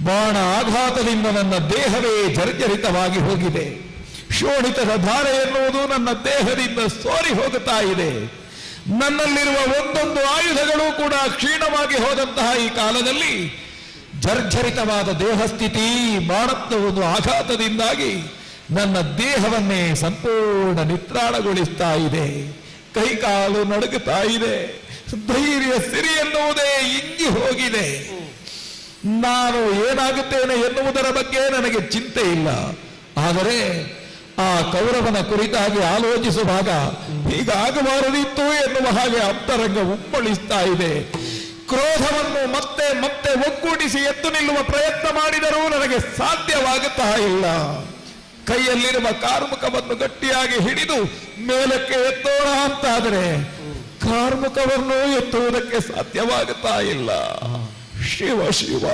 ಬಾಣ ಆಘಾತದಿಂದ ನನ್ನ ದೇಹವೇ ಜರ್ಜರಿತವಾಗಿ ಹೋಗಿದೆ. ಶೋಣಿತದ ಧಾರೆ ಎನ್ನುವುದು ನನ್ನ ದೇಹದಿಂದ ಸೋರಿ ಹೋಗುತ್ತಾ ಇದೆ. ನನ್ನಲ್ಲಿರುವ ಒಂದೊಂದು ಆಯುಧಗಳು ಕೂಡ ಕ್ಷೀಣವಾಗಿ ಹೋದಂತಹ ಈ ಕಾಲದಲ್ಲಿ ಜರ್ಜರಿತವಾದ ದೇಹಸ್ಥಿತಿ ಬಾಣದ ಒಂದು ಆಘಾತದಿಂದಾಗಿ ನನ್ನ ದೇಹವನ್ನೇ ಸಂಪೂರ್ಣ ನಿತ್ರಾಣಗೊಳಿಸ್ತಾ ಇದೆ. ಕೈಕಾಲು ನಡುಗುತ್ತಾ ಇದೆ. ಧೈರ್ಯ ಸಿರಿ ಎನ್ನುವುದೇ ಇಂಗಿ ಹೋಗಿದೆ. ನಾನು ಏನಾಗುತ್ತೇನೆ ಎನ್ನುವುದರ ಬಗ್ಗೆ ನನಗೆ ಚಿಂತೆ ಇಲ್ಲ. ಆದರೆ ಆ ಕೌರವನ ಕುರಿತಾಗಿ ಆಲೋಚಿಸುವಾಗ ಹೀಗಾಗಬಾರದಿತ್ತು ಎನ್ನುವ ಹಾಗೆ ಅಂತರಂಗ ಉಮ್ಮಳಿಸ್ತಾ ಇದೆ. ಕ್ರೋಧವನ್ನು ಮತ್ತೆ ಮತ್ತೆ ಒಗ್ಗೂಡಿಸಿ ಎದ್ದು ನಿಲ್ಲುವ ಪ್ರಯತ್ನ ಮಾಡಿದರೂ ನನಗೆ ಸಾಧ್ಯವಾಗುತ್ತಾ ಇಲ್ಲ. ಕೈಯಲ್ಲಿರುವ ಕಾರ್ಮುಕವನ್ನು ಗಟ್ಟಿಯಾಗಿ ಹಿಡಿದು ಮೇಲಕ್ಕೆ ಎತ್ತೋಣ ಅಂತಾದರೆ ಕಾರ್ಮುಕವನ್ನು ಎತ್ತುವುದಕ್ಕೆ ಸಾಧ್ಯವಾಗುತ್ತಾ ಇಲ್ಲ. ಶಿವ ಶಿವ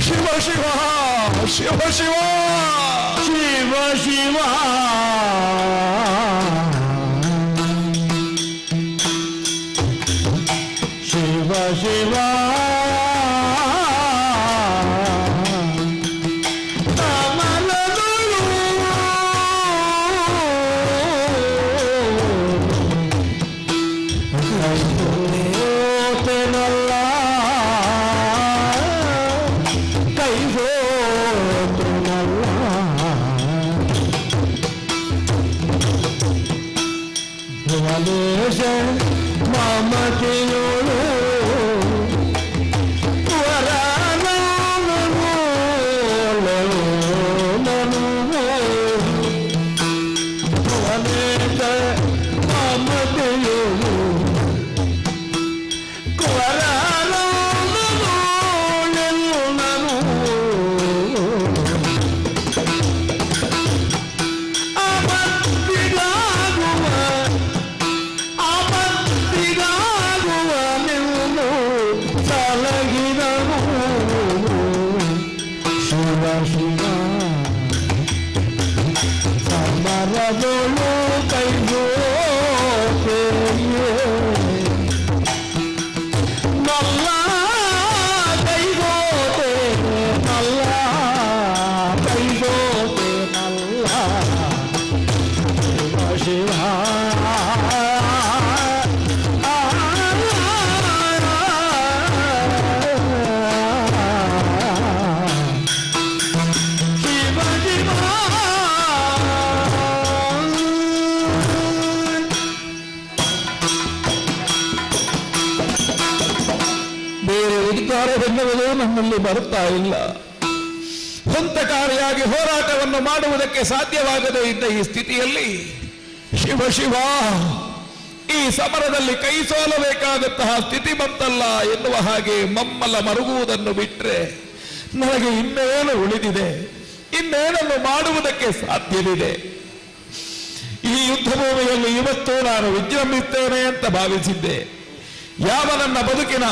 ಶಿವ ಶಿವ ಶಿವ ಶಿವ ಶಿವ ಶಿವ ಶಿವ ಶಿವ ಮಮತೆಯೋಳು ಎನ್ನುವುದು ನನ್ನಲ್ಲಿ ಬರುತ್ತಾ ಇಲ್ಲ. ಹಂತಕಾರಿಯಾಗಿ ಹೋರಾಟವನ್ನು ಮಾಡುವುದಕ್ಕೆ ಸಾಧ್ಯವಾಗದೇ ಇದ್ದ ಈ ಸ್ಥಿತಿಯಲ್ಲಿ ಶಿವ ಶಿವ ಈ ಸಮರದಲ್ಲಿ ಕೈ ಸೋಲಬೇಕಾದಂತಹ ಸ್ಥಿತಿ ಬಂತಲ್ಲ ಎನ್ನುವ ಹಾಗೆ ಮಮ್ಮಲ ಮರುಗುವುದನ್ನು ಬಿಟ್ಟರೆ ನನಗೆ ಇನ್ನೇನು ಉಳಿದಿದೆ? ಇನ್ನೇನನ್ನು ಮಾಡುವುದಕ್ಕೆ ಸಾಧ್ಯವಿದೆ? ಈ ಯುದ್ಧ ಭೂಮಿಯಲ್ಲಿ ಇವತ್ತು ನಾನು ವಿಜೃಂಭಿಸ್ತೇನೆ ಅಂತ ಭಾವಿಸಿದ್ದೆ. ಯಾವ ನನ್ನ ಬದುಕಿನ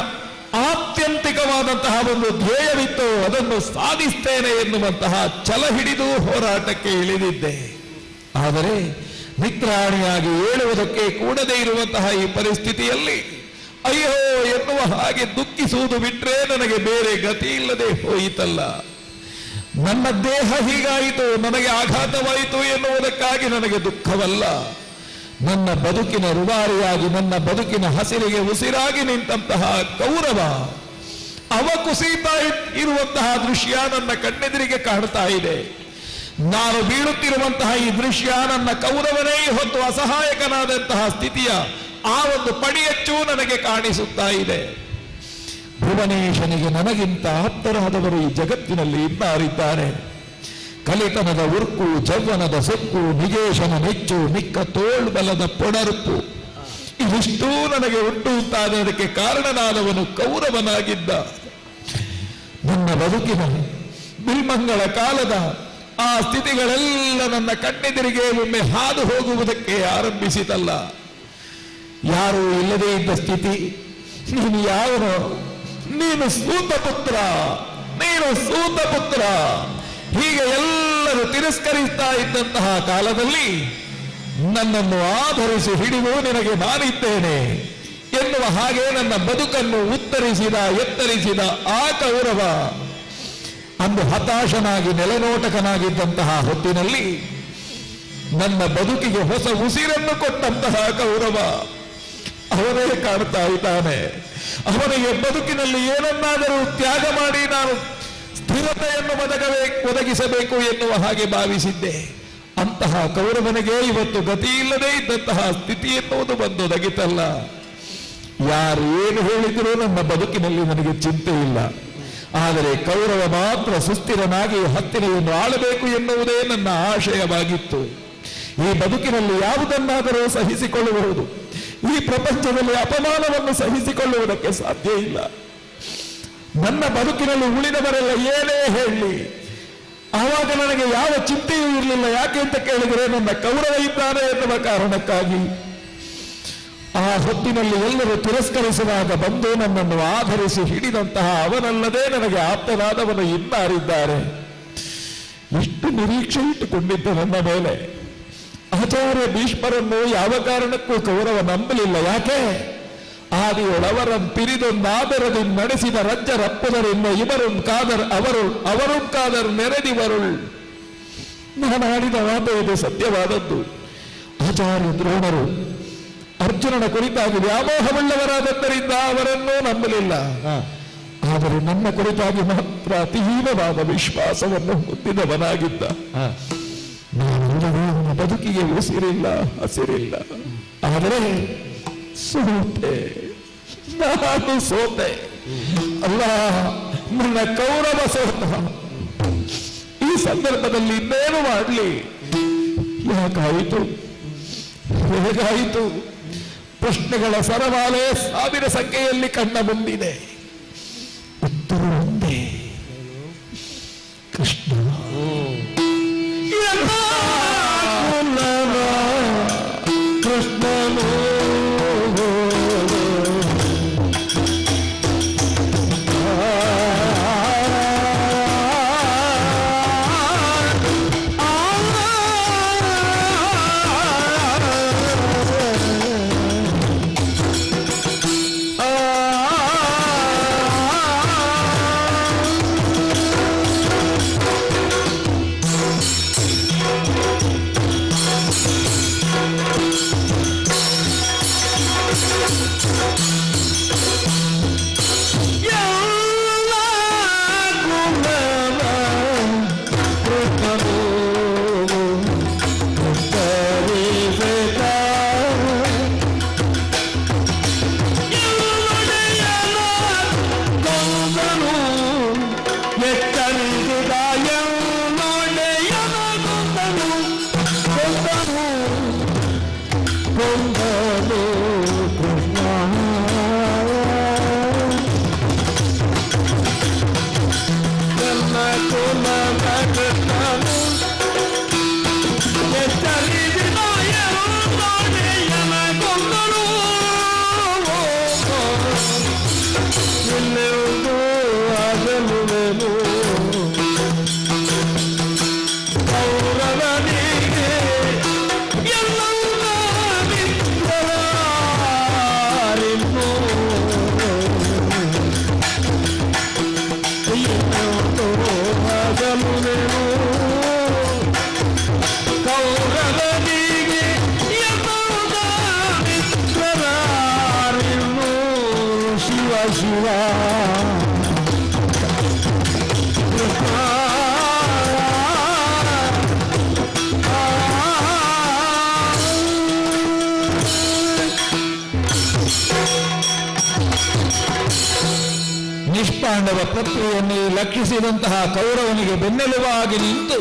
ಆತ್ಯಂತಿಕವಾದಂತಹ ಒಂದು ಧ್ಯೇಯವಿತ್ತು ಅದನ್ನು ಸಾಧಿಸ್ತೇನೆ ಎನ್ನುವಂತಹ ಛಲ ಹಿಡಿದು ಹೋರಾಟಕ್ಕೆ ಇಳಿದಿದ್ದೆ. ಆದರೆ ನಿತ್ರಾಣಿಯಾಗಿ ಏಳುವುದಕ್ಕೆ ಕೂಡದೇ ಇರುವಂತಹ ಈ ಪರಿಸ್ಥಿತಿಯಲ್ಲಿ ಅಯ್ಯೋ ಎನ್ನುವ ಹಾಗೆ ದುಃಖಿಸುವುದು ಬಿಟ್ಟರೆ ನನಗೆ ಬೇರೆ ಗತಿ ಇಲ್ಲದೆ ಹೋಯಿತಲ್ಲ. ನನ್ನ ದೇಹ ಹೀಗಾಯಿತು, ನನಗೆ ಆಘಾತವಾಯಿತು ಎನ್ನುವುದಕ್ಕಾಗಿ ನನಗೆ ದುಃಖವಲ್ಲ. ನನ್ನ ಬದುಕಿನ ರುವಾರಿಯಾಗಿ ನನ್ನ ಬದುಕಿನ ಹಸಿರಿಗೆ ಉಸಿರಾಗಿ ನಿಂತಹ ಕೌರವ ಅವ ಕುಸಿತಾ ಇರುವಂತಹ ದೃಶ್ಯ ನನ್ನ ಕಣ್ಣೆದುರಿಗೆ ಕಾಣ್ತಾ ಇದೆ. ನಾನು ಬೀಳುತ್ತಿರುವಂತಹ ಈ ದೃಶ್ಯ ನನ್ನ ಕೌರವನೇ ಹೊತ್ತು ಅಸಹಾಯಕನಾದಂತಹ ಸ್ಥಿತಿಯ ಆ ಒಂದು ಪಡಿಯಚ್ಚು ನನಗೆ ಕಾಣಿಸುತ್ತಾ ಇದೆ. ಭುವನೇಶನಿಗೆ ನನಗಿಂತ ಆಪ್ತರಾದವರು ಈ ಜಗತ್ತಿನಲ್ಲಿ ಇದ್ದಾರಿದ್ದಾರೆ. ಕಲಿತನದ ಉರ್ಕು, ಜವ್ವನದ ಸೊಕ್ಕು, ನಿಜೇಶನ ನೆಚ್ಚು, ಮಿಕ್ಕ ತೋಳ್ಬಲದ ಪೊಡರುಪು ಇದಿಷ್ಟೂ ನನಗೆ ಉಂಟು ಅಂತಾನೆ ಅದಕ್ಕೆ ಕಾರಣನಾದವನು ಕೌರವನಾಗಿದ್ದ. ನನ್ನ ಬದುಕಿನ ಬಿಲ್ಮಂಗಳ ಕಾಲದ ಆ ಸ್ಥಿತಿಗಳೆಲ್ಲ ನನ್ನ ಕಣ್ಣೆದುರಿಗೆ ಒಮ್ಮೆ ಹಾದು ಹೋಗುವುದಕ್ಕೆ ಆರಂಭಿಸಿತಲ್ಲ. ಯಾರೂ ಇಲ್ಲದೇ ಇದ್ದ ಸ್ಥಿತಿ. ನೀನು ಯಾವನು? ನೀನು ಸೂತ ಪುತ್ರ, ನೀನು ಸೂತ ಪುತ್ರ. ಹೀಗೆ ಎಲ್ಲರೂ ತಿರಸ್ಕರಿಸ್ತಾ ಇದ್ದಂತಹ ಕಾಲದಲ್ಲಿ ನನ್ನನ್ನು ಆಧರಿಸಿ ಹಿಡಿದು ನಿನಗೆ ನಾನಿದ್ದೇನೆ ಎನ್ನುವ ಹಾಗೆ ನನ್ನ ಬದುಕನ್ನು ಎತ್ತರಿಸಿದ ಆ ಕೌರವ ಅಂದು ಹತಾಶನಾಗಿ ನೆಲನೋಟಕನಾಗಿದ್ದಂತಹ ಹೊತ್ತಿನಲ್ಲಿ ನನ್ನ ಬದುಕಿಗೆ ಹೊಸ ಉಸಿರನ್ನು ಕೊಟ್ಟಂತಹ ಕೌರವ ಅವನೇ ಕಾಣ್ತಾ ಇದ್ದಾನೆ. ಅವನಿಗೆ ಬದುಕಿನಲ್ಲಿ ಏನನ್ನಾದರೂ ತ್ಯಾಗ ಮಾಡಿ ನಾನು ಸ್ಥಿರತೆಯನ್ನು ಒದಗಿಸಬೇಕು ಎನ್ನುವ ಹಾಗೆ ಭಾವಿಸಿದ್ದೆ. ಅಂತಹ ಕೌರವನಿಗೆ ಇವತ್ತು ಗತಿ ಇಲ್ಲದೆ ಇದ್ದಂತಹ ಸ್ಥಿತಿ ಎನ್ನುವುದು ಬಂದೊದಗಿತಲ್ಲ. ಯಾರು ಏನು ಹೇಳಿದರೂ ನನ್ನ ಬದುಕಿನಲ್ಲಿ ನನಗೆ ಚಿಂತೆ ಇಲ್ಲ. ಆದರೆ ಕೌರವ ಮಾತ್ರ ಸುಸ್ಥಿರನಾಗಿ ಹತ್ತಿರವನ್ನು ಆಳಬೇಕು ಎನ್ನುವುದೇ ನನ್ನ ಆಶಯವಾಗಿತ್ತು. ಈ ಬದುಕಿನಲ್ಲಿ ಯಾವುದನ್ನಾದರೂ ಸಹಿಸಿಕೊಳ್ಳಬಹುದು. ಈ ಪ್ರಪಂಚದಲ್ಲಿ ಅಪಮಾನವನ್ನು ಸಹಿಸಿಕೊಳ್ಳುವುದಕ್ಕೆ ಸಾಧ್ಯ ಇಲ್ಲ. ನನ್ನ ಬದುಕಿನಲ್ಲಿ ಉಳಿದವರೆಲ್ಲ ಏನೇ ಹೇಳಲಿ, ಆವಾಗ ನನಗೆ ಯಾವ ಚಿಂತೆಯೂ ಇರಲಿಲ್ಲ. ಯಾಕೆ ಅಂತ ಕೇಳಿದರೆ ನನ್ನ ಕೌರವ ಇದ್ದಾನೆ ಎನ್ನುವ ಕಾರಣಕ್ಕಾಗಿ. ಆ ಹೊತ್ತಿನಲ್ಲಿ ಎಲ್ಲರೂ ತಿರಸ್ಕರಿಸುವಾಗ ಬಂದು ನನ್ನನ್ನು ಆಧರಿಸಿ ಹಿಡಿದಂತಹ ಅವನಲ್ಲದೆ ನನಗೆ ಆಪ್ತನಾದವನು ಇನ್ನಾರಿದ್ದಾರೆ. ಎಷ್ಟು ನಿರೀಕ್ಷೆ ಇಟ್ಟುಕೊಂಡಿದ್ದ ನನ್ನ ಮೇಲೆ. ಆಚಾರ್ಯ ಭೀಷ್ಮರನ್ನು ಯಾವ ಕಾರಣಕ್ಕೂ ಕೌರವ ನಂಬಲಿಲ್ಲ. ಯಾಕೆ? ಆದಿಯೊಳವರಂ ಪಿರಿದೊಂದಾದರದಿ ನಡೆಸಿದ ರಜ್ಜರಪ್ಪುದರಿಂದ ಇವರುಂ ಕಾದರ್ ಅವರುಂ ಕಾದರ್ ನೆರೆದಿವರುಳ್. ನಾನು ಆಡಿದ ಮಾತು ಇದು ಸತ್ಯವಾದದ್ದು. ಆಚಾರ್ಯ ದ್ರೋಣರು ಅರ್ಜುನನ ಕುರಿತಾಗಿ ವ್ಯಾಮೋಹವುಳ್ಳವರಾದದ್ದರಿಂದ ಅವರನ್ನೂ ನಂಬಲಿಲ್ಲ. ಆದರೆ ನನ್ನ ಕುರಿತಾಗಿ ಮಾತ್ರ ತೀವ್ರವಾದ ವಿಶ್ವಾಸವನ್ನು ಹೊಂದಿದವನಾಗಿದ್ದ. ನನ್ನ ಬದುಕಿಗೆ ಉಸಿರಿಲ್ಲ, ಹಸಿರಿಲ್ಲ. ಆದರೆ ನಾನು ಸೋತೆ. ಅಲ್ಲ, ನನ್ನ ಕೌರವ ಸೋತ. ಈ ಸಂದರ್ಭದಲ್ಲಿ ಇನ್ನೇನು ಮಾಡಲಿ? ಯಾಕಾಯಿತು, ಹೇಗಾಯಿತು? ಪ್ರಶ್ನೆಗಳ ಸರಮಾಲೆ 1000 ಸಂಖ್ಯೆಯಲ್ಲಿ ಕಣ್ಣ ಮುಂದಿದೆ. ಉತ್ತರ ಒಂದೇ, ಕೃಷ್ಣ. ಕೃಷ್ಣನು ನಿಷ್ಪಾಂಡವ ಪತ್ನಿಯನ್ನು ಲಕ್ಷಿಸಿದಂತಹ ಕೌರವನಿಗೆ ಬೆನ್ನೆಲುವಾಗಿ ನಿಂತು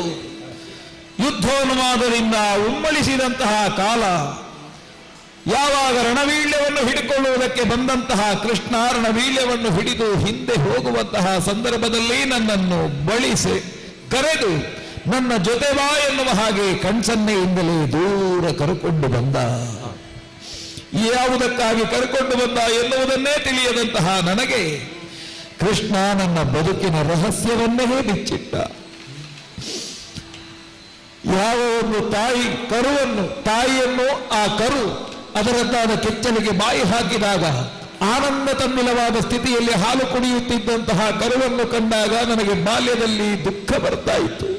ಯುದ್ಧೋನ್ಮಾದದಿಂದ ಉಮ್ಮಳಿಸಿದಂತಹ ಕಾಲ, ಯಾವಾಗ ರಣವೀಳ್ಯವನ್ನು ಹಿಡಿಕೊಳ್ಳುವುದಕ್ಕೆ ಬಂದಂತಹ ಕೃಷ್ಣ ರಣವೀಳ್ಯವನ್ನು ಹಿಡಿದು ಹಿಂದೆ ಹೋಗುವಂತಹ ಸಂದರ್ಭದಲ್ಲಿ ನನ್ನನ್ನು ಬಳಿಸಿ ಕರೆದು ನನ್ನ ಜೊತೆ ಬಾ ಎನ್ನುವ ಹಾಗೆ ಕಣ್ಸನ್ನೆಯಿಂದಲೇ ದೂರ ಕರೆಕೊಂಡು ಬಂದ. ಯಾವುದಕ್ಕಾಗಿ ಕರೆಕೊಂಡು ಬಂದ ಎನ್ನುವುದನ್ನೇ ತಿಳಿಯದಂತಹ ನನಗೆ ಕೃಷ್ಣ ನನ್ನ ಬದುಕಿನ ರಹಸ್ಯವನ್ನೇ ಬಿಚ್ಚಿಟ್ಟ. ಯಾವ ಒಂದು ತಾಯಿಯನ್ನು ಆ ಕರು ಅದರದ್ದಾದ ಕೆಚ್ಚಲಿಗೆ ಬಾಯಿ ಹಾಕಿದಾಗ ಆನಂದ ತಮ್ಮಿಲವಾದ ಸ್ಥಿತಿಯಲ್ಲಿ ಹಾಲು ಕುಡಿಯುತ್ತಿದ್ದಂತಹ ಕರುವನ್ನು ಕಂಡಾಗ ನನಗೆ ಬಾಲ್ಯದಲ್ಲಿ ದುಃಖ ಬರ್ತಾ ಇತ್ತು.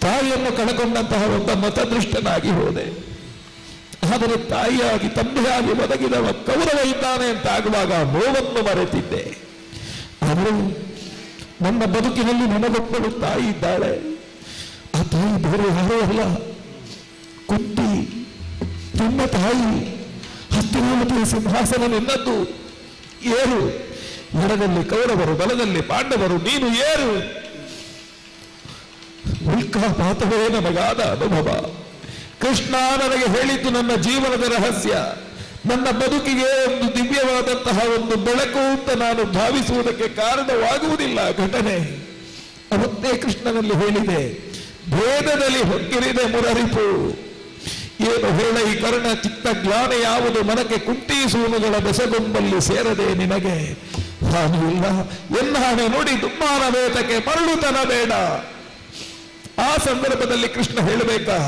ತಾಯಿಯನ್ನು ಕಳಕೊಂಡಂತಹ ಒಬ್ಬ ಮತದೃಷ್ಟನಾಗಿ ಹೋದೆ. ಆದರೆ ತಾಯಿಯಾಗಿ ತಂದೆಯಾಗಿ ಒದಗಿದವ ಕೌರವ ಇದ್ದಾನೆ ಅಂತ ಆಗುವಾಗ ನೋವನ್ನು ಮರೆತಿದ್ದೆ. ಆದರೆ ನನ್ನ ಬದುಕಿನಲ್ಲಿ ನನಗೊಬ್ಬಳು ತಾಯಿ ಇದ್ದಾಳೆ. ಆ ತಾಯಿ ಬೇರೆ ಯಾರೂ ಅಲ್ಲ, ಕುಂತಿ. ನಿಮ್ಮ ತಾಯಿ ಹಸ್ತಿನಾವತಿಯ ಸಿಂಹಾಸನ ನಿನ್ನದ್ದು. ಏರು, ಎಡದಲ್ಲಿ ಕೌರವರು, ಬಲದಲ್ಲಿ ಪಾಂಡವರು, ನೀನು ಏರು. ಉಲ್ಕಾಪಾತವೇ ನಮಗಾದ ಅನುಭವ. ಕೃಷ್ಣ ನನಗೆ ಹೇಳಿದ್ದು ನನ್ನ ಜೀವನದ ರಹಸ್ಯ, ನನ್ನ ಬದುಕಿಗೆ ಒಂದು ದಿವ್ಯವಾದಂತಹ ಒಂದು ಬೆಳಕು ಅಂತ ನಾನು ಭಾವಿಸುವುದಕ್ಕೆ ಕಾರಣವಾಗುವುದಿಲ್ಲ ಘಟನೆ. ಅವತ್ತೇ ಕೃಷ್ಣನಲ್ಲಿ ಹೇಳಿದೆ, ಭೇದದಲ್ಲಿ ಹೊಕ್ಕಿರಿದೆ ಮುರರಿಪು. ಏನು ಹೇಳ ಈ ಕರ್ಣ ಚಿತ್ತ ಗ್ಲಾನೆ ಯಾವುದು ಮನಕ್ಕೆ ಕುಂಟೀಸುವುಗಳ ಬೆಸಗೊಂಬಲ್ಲಿ ಸೇರದೆ ನಿನಗೆ ಹಾನಿ ಇಲ್ಲ. ಎನ್ನಾಣೆ ನೋಡಿ ದುಮ್ಮಾನ ವೇತಕ್ಕೆ ಮರಳುತನ ಬೇಡ. ಆ ಸಂದರ್ಭದಲ್ಲಿ ಕೃಷ್ಣ ಹೇಳಬೇಕಾ,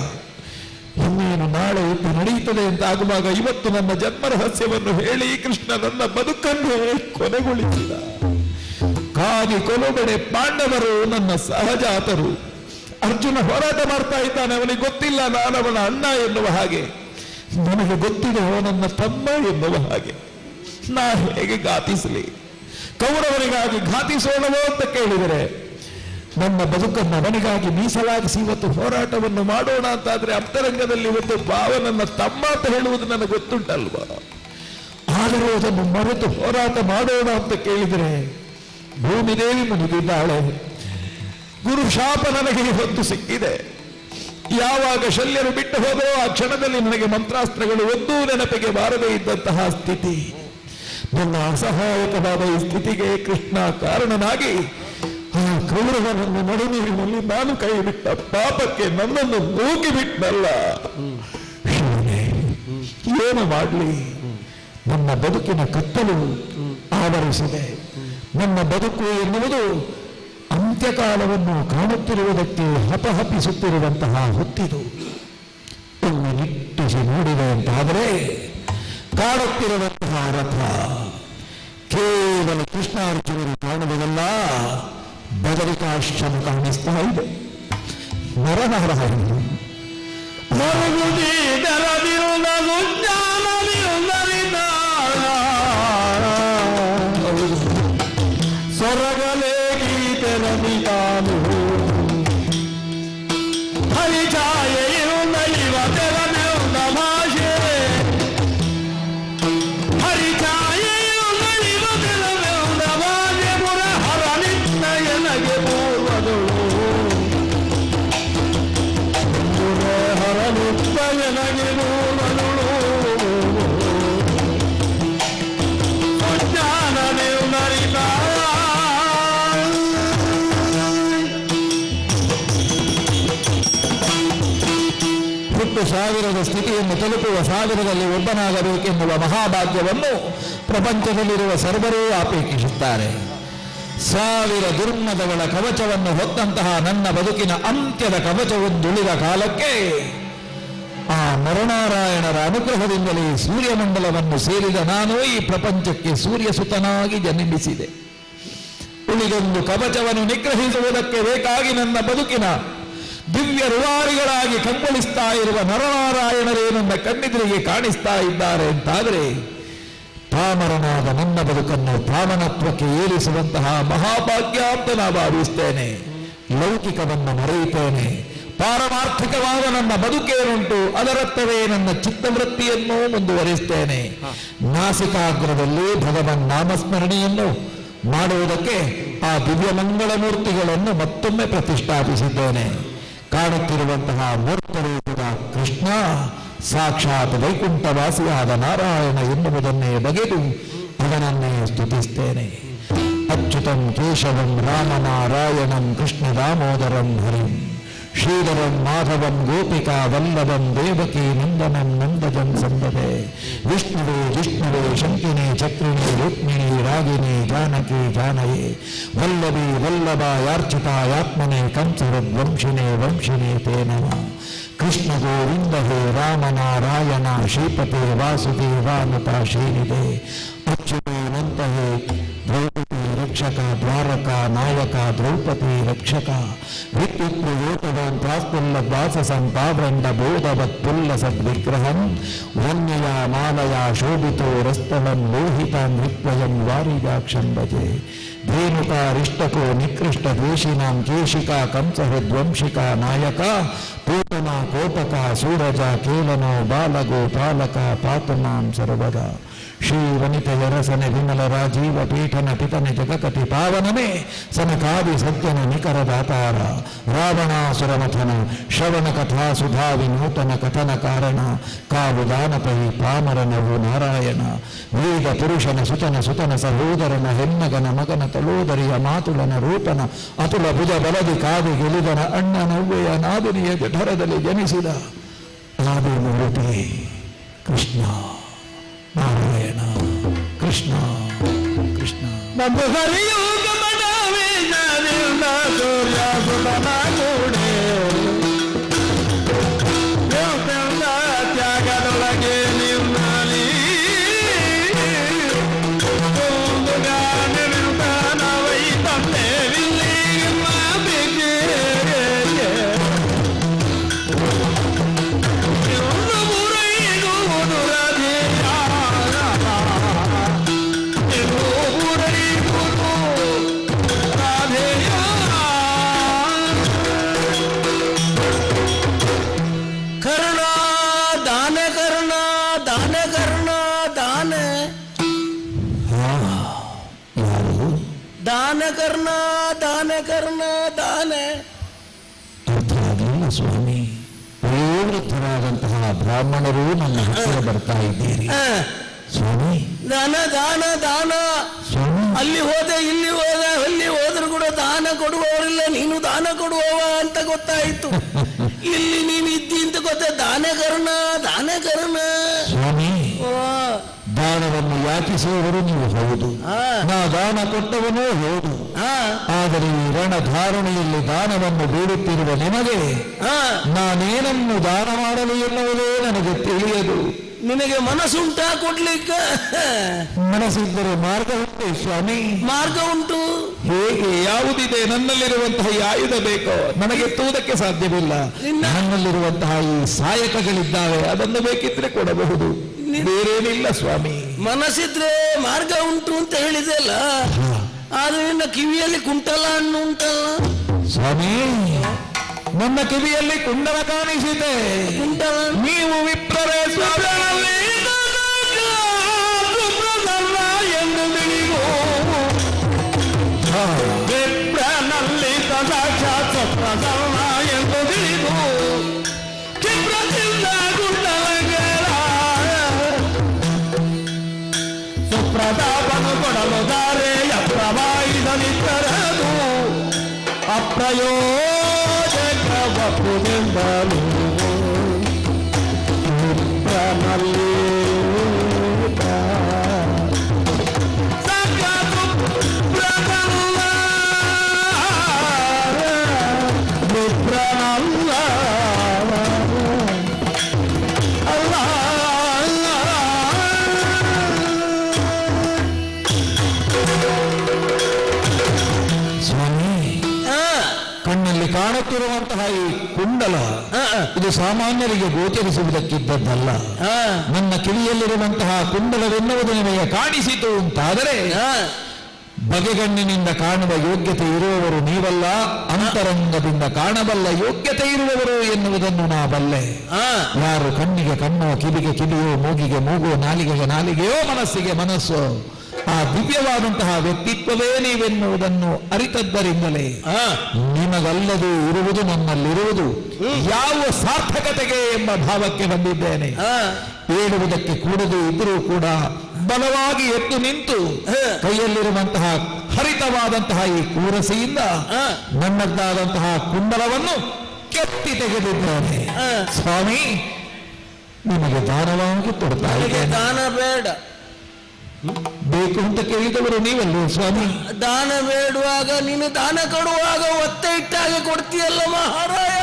ಇನ್ನೇನು ನಾಳೆ ಯುದ್ಧ ನಡೆಯುತ್ತದೆ ಅಂತ ಆಗುವಾಗ ಇವತ್ತು ನನ್ನ ಜನ್ಮ ರಹಸ್ಯವನ್ನು ಹೇಳಿ ಕೃಷ್ಣ ನನ್ನ ಬದುಕನ್ನು ಕೊನೆಗೊಳಿಸಿದ. ಕಾದಿ ಕೊಲುಬೆಡೆ ಪಾಂಡವರು ನನ್ನ ಸಹಜಾತರು. ಅರ್ಜುನ ಹೋರಾಟ ಮಾಡ್ತಾ ಇದ್ದಾನೆ, ಅವನಿಗೆ ಗೊತ್ತಿಲ್ಲ ನಾನವನ ಅಣ್ಣ ಎನ್ನುವ ಹಾಗೆ, ನನಗೆ ಗೊತ್ತಿದೆ ನನ್ನ ತಮ್ಮ ಎನ್ನುವ ಹಾಗೆ. ನಾ ಹೇಗೆ ಘಾತಿಸಲಿ? ಕೌರವರಿಗಾಗಿ ಘಾತಿಸೋಣವೋ ಅಂತ ಕೇಳಿದರೆ ನನ್ನ ಬದುಕನ್ನು ಅವನಿಗಾಗಿ ಮೀಸಲಾಗಿಸಿ ಇವತ್ತು ಹೋರಾಟವನ್ನು ಮಾಡೋಣ ಅಂತಾದ್ರೆ ಅಂತರಂಗದಲ್ಲಿ ಒಂದು ಭಾವ ನನ್ನ ತಮ್ಮ ಅಂತ ಹೇಳುವುದು ನನಗೆ ಗೊತ್ತುಂಟಲ್ವಾ? ಆದರೂ ಅದನ್ನು ಮರೆತು ಹೋರಾಟ ಮಾಡೋಣ ಅಂತ ಕೇಳಿದರೆ ಭೂಮಿದೇವಿ ಮುನಿಗಿದ್ದಾಳೆ. ಗುರು ಶಾಪ ನನಗೆ ಹೊತ್ತು ಸಿಕ್ಕಿದೆ. ಯಾವಾಗ ಶಲ್ಯರು ಬಿಟ್ಟು ಹೋದೋ ಆ ಕ್ಷಣದಲ್ಲಿ ನನಗೆ ಮಂತ್ರಾಸ್ತ್ರಗಳು ಒಂದೂ ನೆನಪಿಗೆ ಬಾರದೇ ಇದ್ದಂತಹ ಸ್ಥಿತಿ. ನನ್ನ ಅಸಹಾಯಕವಾದ ಈ ಸ್ಥಿತಿಗೆ ಕೃಷ್ಣ ಕಾರಣನಾಗಿ ಆ ಕೌರವನನ್ನು ನಡುನೀರಿನಲ್ಲಿ ನಾನು ಕೈ ಬಿಟ್ಟ ಪಾಪಕ್ಕೆ ನನ್ನನ್ನು ನೂಕಿಬಿಟ್ಟನಲ್ಲ. ಏನು ಮಾಡಲಿ? ನನ್ನ ಬದುಕಿನ ಕತ್ತಲು ಆವರಿಸಿದೆ. ನನ್ನ ಬದುಕು ಎನ್ನುವುದು ಅಂತ್ಯಕಾಲವನ್ನು ಕಾಣುತ್ತಿರುವುದಕ್ಕೆ ಹಪಹಪಿಸುತ್ತಿರುವಂತಹ ಹೊತ್ತಿದು. ಒಮ್ಮೆ ನಿಟ್ಟಿಸಿ ನೋಡಿದೆ ಅಂತಾದರೆ ಕಾಣುತ್ತಿರುವಂತಹ ರಥ ಕೇವಲ ಕೃಷ್ಣಾರ್ಜುನರು ಕಾಣುವುದಲ್ಲ, ಬದರಿಕಾಶ್ರಮ ಕಾಣಿಸ್ತಾ ಇದೆ. ನರನಾರಾಯಣ ಸ್ವರಗಲೇ ಗೀತೆ ರಮಿತಾನು ಹರಿಚಾಯೆಯು ನಲಿವ ತೆರಮೆಲ್ಲ ಭಾಷೆ ಹರಿಚಾಯೆಯು ನಲಿವ ತೆರಮೆಲ್ಲ ಭಾಷೆ ಪುರ ಹರನಿತ್ತ ಎನಗೆ ಪೂರ್ವದಳು ಪುರ ಹರನಿತ್ತ ಎನಗೆ ಪೂರ್ವದಳು ಜ್ಞಾನದೇವ್ ನರಿತ ಹುಟ್ಟು ಸಾವಿರದ ಸ್ಥಿತಿಯನ್ನು ತಲುಪುವ ಸಾವಿರದಲ್ಲಿ ಒಬ್ಬನಾಗಬೇಕೆನ್ನುವ ಮಹಾಭಾಗ್ಯವನ್ನು ಪ್ರಪಂಚದಲ್ಲಿರುವ ಸರ್ವರೂ ಅಪೇಕ್ಷಿಸುತ್ತಾರೆ. ಸಾವಿರ ದುರ್ಮದಗಳ ಕವಚವನ್ನು ಹೊತ್ತಂತಹ ನನ್ನ ಬದುಕಿನ ಅಂತ್ಯದ ಕವಚವೊಂದುಳಿದ ಕಾಲಕ್ಕೆ ಆ ನರನಾರಾಯಣರ ಅನುಗ್ರಹದಿಂದಲೇ ಸೂರ್ಯಮಂಡಲವನ್ನು ಸೇರಿದ ನಾನು ಈ ಪ್ರಪಂಚಕ್ಕೆ ಸೂರ್ಯಸುತನಾಗಿ ಜನ್ಮಿಸಿದೆ. ಉಳಿದೊಂದು ಕವಚವನ್ನು ನಿಗ್ರಹಿಸುವುದಕ್ಕೆ ಬೇಕಾಗಿ ನನ್ನ ಬದುಕಿನ ದಿವ್ಯ ರುವಾರಿಗಳಾಗಿ ಕಂಗೊಳಿಸ್ತಾ ಇರುವ ನರನಾರಾಯಣರೇ ನನ್ನ ಕಣ್ಣೆದುರಿಗೆ ಕಾಣಿಸ್ತಾ ಇದ್ದಾರೆ ಅಂತಾದರೆ ಪಾಮರನಾದ ನನ್ನ ಬದುಕನ್ನು ಪಾವನತ್ವಕ್ಕೆ ಏರಿಸುವಂತಹ ಮಹಾಭಾಗ್ಯ ಅಂತ ನಾನು ಭಾವಿಸ್ತೇನೆ. ಲೌಕಿಕವನ್ನು ಮರೆಯುತ್ತೇನೆ. ಪಾರಮಾರ್ಥಿಕವಾದ ನನ್ನ ಬದುಕೇನುಂಟು ಅದರತ್ತವೇ ನನ್ನ ಚಿತ್ತವೃತ್ತಿಯನ್ನು ಮುಂದುವರಿಸ್ತೇನೆ. ನಾಸಿಕಾಗ್ರದಲ್ಲಿ ಭಗವನ್ ನಾಮಸ್ಮರಣೆಯನ್ನು ಮಾಡುವುದಕ್ಕೆ ಆ ದಿವ್ಯ ಮಂಗಳ ಮೂರ್ತಿಗಳನ್ನು ಮತ್ತೊಮ್ಮೆ ಪ್ರತಿಷ್ಠಾಪಿಸಿದ್ದೇನೆ. ಕಾಣುತ್ತಿರುವಂತಹ ಮೂರ್ತರೂಪದ ಕೃಷ್ಣ ಸಾಕ್ಷಾತ್ ವೈಕುಂಠವಾಸಿಯಾದ ನಾರಾಯಣ ಎನ್ನುವುದನ್ನೇ ಬಗೆದು ಅವನನ್ನೇ ಸ್ತುತಿಸ್ತೇನೆ. ಅಚ್ಯುತಂ ಕೇಶವಂ ರಾಮನಾರಾಯಣಂ ಕೃಷ್ಣ ದಾಮೋದರಂ ಹರಿಂ ಶ್ರೀಧರಂ ಮಾಧವಂ ಗೋಪಿಕಾ ವಲ್ಲಭಂ ದೇವಕೀ ನಂದನಂ ನಂದಜಂ ಸಂದದೆ ವಿಷ್ಣುವೇ ವಿಷ್ಣುವೇ ಶಂಕಿನಿ ಚಕ್ರಿಣಿ ರುಕ್ಮಿಣಿ ರಾಗಿಣಿ ಜಾನಕಿ ಜಾನಯೇ ವಲ್ಲಭಿ ವಲ್ಲಭಾಯಾರ್ಚಿತಾಯಾತ್ಮನೆ ಕಂಸವದ್ವಂಶಿನೇ ವಂಶಿನೇ ತೇ ನಮಃ. ಕೃಷ್ಣ ಗೋವಿಂದ ಹೇ ರಾಮ ನಾರಾಯಣ ಶ್ರೀಪತೆ ವಾಸುದೇವಾನುತ ಶ್ರೀನಿಧೆ ಅಚ್ಯುತಾನಂತ ಹೇ ದ್ರೌಪದಿ ರಕ್ಷಕ ದ್ವಾರಕ ನಾಯಕ ದ್ರೌಪದಿ ರಕ್ಷಕ ವಿದ್ಯುತ್ಪ್ರಯೋತವಾನ್ ಪ್ರಾಸ್ತುಲ್ಲ ದಾಸ ಸಂಪಾವ್ರಂಡ ಬೋಧವತ್ ಪುಲ್ಲ ಸದ್ವಿಗ್ರಹಂ ವನ್ಯಯ ಮಾಲಯ ಶೋಭಿತೋ ರಸ್ತವನ್ ಲೋಹಿತ ನೃತ್ವಯಂ ವಾರಿಜಾಕ್ಷಂ ಭಜೆ ಧೇನುಕಾರಿಷ್ಟಕೋ ನಿಕೃಷ್ಟ ದ್ವೇಷಿನಾಂ ಕೇಶಿಕಾ ಕಂಸಹೃದ್ವಂಶಿಕಾ ನಾಯಕ ಪೂತನ ಕೋಪಕ ಸೂರಜ ಕೇಲನೋ ಬಾಲಗೋಪಾಲಕ ಪಾತುಮಾಂ ಸರ್ವದಾ. ಶ್ರೀ ವನಿತೆಯ ರಸನೆ ವಿಮಲ ರಾಜೀವ ಪೀಠನ ಪಿತನೆ ಜಗಕತಿ ಪಾವನನೇ ಸನಕಾದಿ ಸಜ್ಜನ ನಿಕರ ದಾತಾರ ರಾವಣಾಸುರ ಮಥನ ಶ್ರವಣ ಕಥಾ ಸುಧಾ ವಿನೂತನ ಕಥನ ಕಾರಣ ಕಾವು ದಾನಪೈ ಪಾಮರನವು ನಾರಾಯಣ ವೇದ ಪುರುಷನ ಸುತನ ಸುತನ ಸಹೋದರನ ಹೆನ್ನಗನ ಮಗನ ತಲೋದರಿಯ ಮಾತುಲನ ರೂಪನ ಅತುಲ ಭುಜ ಬಲದಿ ಕಾದು ಗೆಲಿದನ ಅಣ್ಣ ನವ್ವೆಯ ನಾದಿನಿಯ ಜಠರದಲ್ಲಿ ಜನಿಸಿದ ಆದಿಮೂರ್ತಿ ಕೃಷ್ಣ ನಾರಾಯಣ ಕೃಷ್ಣ ಕೃಷ್ಣ. ಬಂದು ಹರಿಯು ಗಮನವೇ ನಾನಿಲ್ಲ ಸೂರ್ಯ ಸುತನ ಕೂಡೆ ದೇವತೆಂದ ತ್ಯಾಗದೊಳಗೆ ನಿನ್ನಲಿ ಒಂದು ಗಾನವಿಂದ ನವೈ ತಂದೇವಿಲ್ಲಿ ಮಾತಿಗೆ ಒಂದು ಮುರೈಗೂ ನುರದಿಯ ದಾನ ಕರ್ಣ ದಾನ. ಅರ್ಥ ಆಗಲಿಲ್ಲ ಸ್ವಾಮಿ. ವಯೋವೃದ್ಧರಾದಂತಹ ಬ್ರಾಹ್ಮಣರು ನನ್ನ ಹತ್ತಿರ ಬರ್ತಾ ಇದ್ದೀರಿ ಸ್ವಾಮಿ. ದಾನ ದಾನ ದಾನ ಅಲ್ಲಿ ಹೋದೆ ಇಲ್ಲಿ ಹೋದೆ ಅಲ್ಲಿ ಹೋದ್ರು ಕೂಡ ದಾನ ಕೊಡುವವರಿಲ್ಲ, ನೀನು ದಾನ ಕೊಡುವವ ಅಂತ ಗೊತ್ತಾಯ್ತು. ಇಲ್ಲಿ ನೀನು ಇದ್ದಿ ಅಂತ ಗೊತ್ತ. ದಾನ ಕರ್ಣ ಸ್ವಾಮಿ. ದಾನವನ್ನು ಯಾಚಿಸುವವರು ನೀವು ಹೌದು, ನಾ ದಾನ ಕೊಟ್ಟವನೂ ಹೌದು. ಆದರೆ ಈ ರಣಧಾರಣೆಯಲ್ಲಿ ದಾನವನ್ನು ಬೇಡುತ್ತಿರುವ ನಿಮಗೆ ನಾನೇನನ್ನು ದಾನ ಮಾಡಲು ಎನ್ನುವುದೇ ನನಗೆ ತಿಳಿಯದು. ನಿನಗೆ ಮನಸ್ಸುಂಟಾ ಕೊಡ್ಲಿಕ್ಕೆ? ಮನಸ್ಸಿದ್ದರೆ ಮಾರ್ಗ ಉಂಟು ಸ್ವಾಮಿ. ಮಾರ್ಗ ಉಂಟು. ಹೇಗೆ? ಯಾವುದಿದೆ? ನನ್ನಲ್ಲಿರುವಂತಹ ಈ ಆಯುಧ ಬೇಕೋ? ನನಗೆ ಎತ್ತುವುದಕ್ಕೆ ಸಾಧ್ಯವಿಲ್ಲ. ನನ್ನಲ್ಲಿರುವಂತಹ ಈ ಸಾಯಕಗಳಿದ್ದಾವೆ, ಅದನ್ನು ಬೇಕಿದ್ರೆ ಕೊಡಬಹುದು, ಬೇರೇನಿಲ್ಲ ಸ್ವಾಮಿ. ಮನಸ್ಸಿದ್ರೆ ಮಾರ್ಗ ಉಂಟು ಅಂತ ಹೇಳಿದೆ ಅಲ್ಲ, ಆದ್ರೆ ನಿನ್ನ ಕಿವಿಯಲ್ಲಿ ಕುಂಟಲ ಹಣ್ಣು ಉಂಟಲ್ಲ ಸ್ವಾಮಿ. ನನ್ನ ಕಿವಿಯಲ್ಲಿ ಕುಂಡಲ ಕಾಣಿಸಿದೆ. ನೀವು ವಿಪ್ರವೇ ಸ್ವಾಮಿ ಎಂದು ತಿಳಿದು ವಿಪ್ರನಲ್ಲಿ ಸಾಕ್ಷಾತ್ ಸ್ವಪ್ರಸನ್ನ ಎಂದು ತಿಳಿದು ಕ್ಷಿಪ್ರದಿಂದ ಕುಂಡಲಗಳ ಸುಪ್ರತಾಪನು ಕೊಡಲು ದಾರೆಯ ಪ್ರವಾಹಿಸಲಿದ್ದರದು ಅಪ್ರಯೋಜಕವಪ್ಪುದೆಂಬಲು ವಿಪ್ರನಲ್ಲಿ ಕಣ್ಣಲ್ಲಿ ಕಾಣುತ್ತಿರುವಂತಹ ಈ ಕುಂಡಲ ಇದು ಸಾಮಾನ್ಯರಿಗೆ ಗೋಚರಿಸುವುದಕ್ಕಿದ್ದದ್ದಲ್ಲ. ನನ್ನ ಕಿವಿಯಲ್ಲಿರುವಂತಹ ಕುಂಡಲವೆನ್ನುವುದು ನಿಮಗೆ ಕಾಣಿಸಿತು ಅಂತಾದರೆ ಬಗೆಗಣ್ಣಿನಿಂದ ಕಾಣುವ ಯೋಗ್ಯತೆ ಇರುವವರು ನೀವಲ್ಲ, ಅಂತರಂಗದಿಂದ ಕಾಣಬಲ್ಲ ಯೋಗ್ಯತೆ ಇರುವವರು ಎನ್ನುವುದನ್ನು ನಾ ಬಲ್ಲೆ. ಯಾರು ಕಣ್ಣಿಗೆ ಕಣ್ಣೋ, ಕಿವಿಗೆ ಕಿವಿಯೋ, ಮೂಗಿಗೆ ಮೂಗೋ, ನಾಲಿಗೆಗೆ ನಾಲಿಗೆಯೋ, ಮನಸ್ಸಿಗೆ ಮನಸ್ಸೋ, ಆ ದಿವ್ಯವಾದಂತಹ ವ್ಯಕ್ತಿತ್ವವೇ ನೀವೆನ್ನುವುದನ್ನು ಅರಿತದ್ದರಿಂದಲೇ ನಿಮಗಲ್ಲದೆ ಇರುವುದು ನನ್ನಲ್ಲಿರುವುದು ಯಾವ ಸಾರ್ಥಕತೆಗೆ ಎಂಬ ಭಾವಕ್ಕೆ ಬಂದಿದ್ದೇನೆ. ಹೇಳುವುದಕ್ಕೆ ಕೂಡದೇ ಇದ್ರೂ ಕೂಡ ಬಲವಾಗಿ ಎದ್ದು ನಿಂತು ಕೈಯಲ್ಲಿರುವಂತಹ ಹರಿತವಾದಂತಹ ಈ ಕೂರಸಿಯಿಂದ ನನ್ನದ್ದಾದಂತಹ ಕುಂಡಲವನ್ನು ಕೆತ್ತಿ ತೆಗೆದಿದ್ದೇನೆ. ಸ್ವಾಮಿ ನಿಮಗೆ ದಾನವಾಗಿ ಕೊಡ್ತಾ ಇದ್ದೇನೆ. ದಾನ ಬೇಡ, ಬೇಕು ಅಂತ ಕೇಳಿದವರು ನೀವಲ್ಲೋ ಸ್ವಾಮಿ. ದಾನ ಬೇಡುವಾಗ ನೀನು ದಾನ ಕೊಡುವಾಗ ಒತ್ತೆ ಇಟ್ಟಾಗೆ ಕೊಡ್ತೀಯಲ್ಲ ಮಹಾರಾಯ.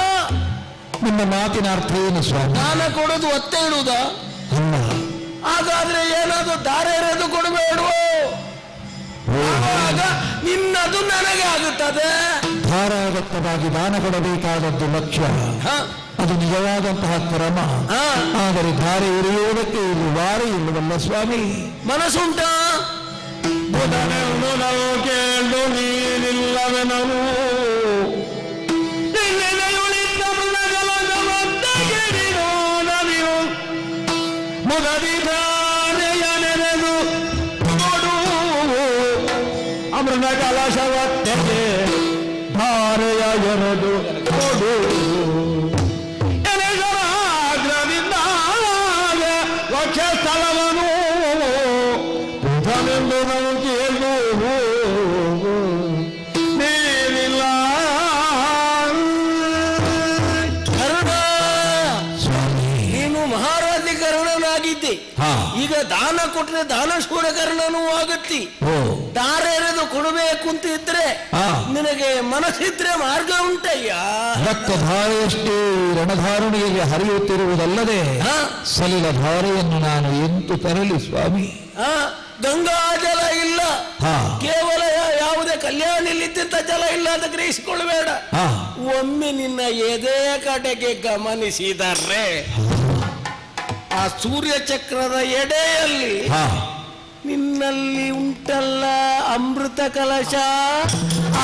ನಿಮ್ಮ ಮಾತಿನ ಅರ್ಥ ಏನು ಸ್ವಾಮಿ? ದಾನ ಕೊಡೋದು ಒತ್ತೆ ಇಡುವುದ? ಅಲ್ಲ. ಹಾಗಾದ್ರೆ ಏನಾದ್ರು ದಾರ ಎರೆದು ಕೊಡಬೇಡುವ, ಆಗ ನಿನ್ನದು ನನಗೆ ಆಗುತ್ತದೆ. ಧಾರಾದತ್ತವಾಗಿ ದಾನ ಕೊಡಬೇಕಾದದ್ದು ಲಕ್ಷ್ಯ, ಅದು ನಿಜವಾದಂತಹ ಕ್ರಮ. ಆದರೆ ಧಾರೆ ಎರೆಯುವುದಕ್ಕೆ ಇಲ್ಲಿ ವಾರ ಇಲ್ಲವಲ್ಲ ಸ್ವಾಮಿ. ಮನಸ್ಸುಂಟ ಕೇಳು ನೀನಿಲ್ಲವೆನನು ಮುದದಿದಾನೆಯನೆದು ಕೊಡು ಅಮೃತ ಕಲಶವತ್ತೆಗೆ ಧಾರೆಯ ಎರೆದು ಕೊಡು. ಎಲೆಗಳಾಗ್ರದಿಂದ ಲಕ್ಷ ಸ್ಥಳವನು ಬುಧನೆಂದು ನಾವು ಕೇಳು ನೀನಿಲ್ಲ. ಕರುಣ, ನೀನು ಮಹಾರಾಜಿ ಕರುಣನಾಗಿದ್ದೆ. ಈಗ ದಾನ ಕೊಟ್ರೆ ದಾನ ಶೂರ ಕರ್ಣನೂ ಆಗುತ್ತಿ. ದಾರ ಎರೆದು ಕೊಡಬೇಕು ಅಂತ ಇದ್ರೆ ನಿನಗೆ ಮನಸ್ಸಿದ್ರೆ ಮಾರ್ಗ ಉಂಟಯ್ಯ. ರಕ್ತಧಾರೆಯಷ್ಟೇ ರಣಧಾರಣೆಯಲ್ಲಿ ಹರಿಯುತ್ತಿರುವುದಲ್ಲದೆ ಸಲಿಲ ಧಾರೆಯನ್ನು ನಾನು ಎಂತು ತರಲಿ ಸ್ವಾಮಿ? ಗಂಗಾ ಜಲ ಇಲ್ಲ, ಕೇವಲ ಯಾವುದೇ ಕಲ್ಯಾಣಿಲಿದ್ದಂತ ಜಲ ಇಲ್ಲ ಅಂತ ಗ್ರಹಿಸಿಕೊಳ್ಳಬೇಡ. ಒಮ್ಮೆ ನಿನ್ನ ಎದೆ ಕಡೆಗೆ ಗಮನಿಸಿದರೆ ಆ ಸೂರ್ಯ ಚಕ್ರದ ಎಡೆಯಲ್ಲಿ ನಿನ್ನಲ್ಲಿ ಉಂಟಲ್ಲ ಅಮೃತ ಕಲಶ,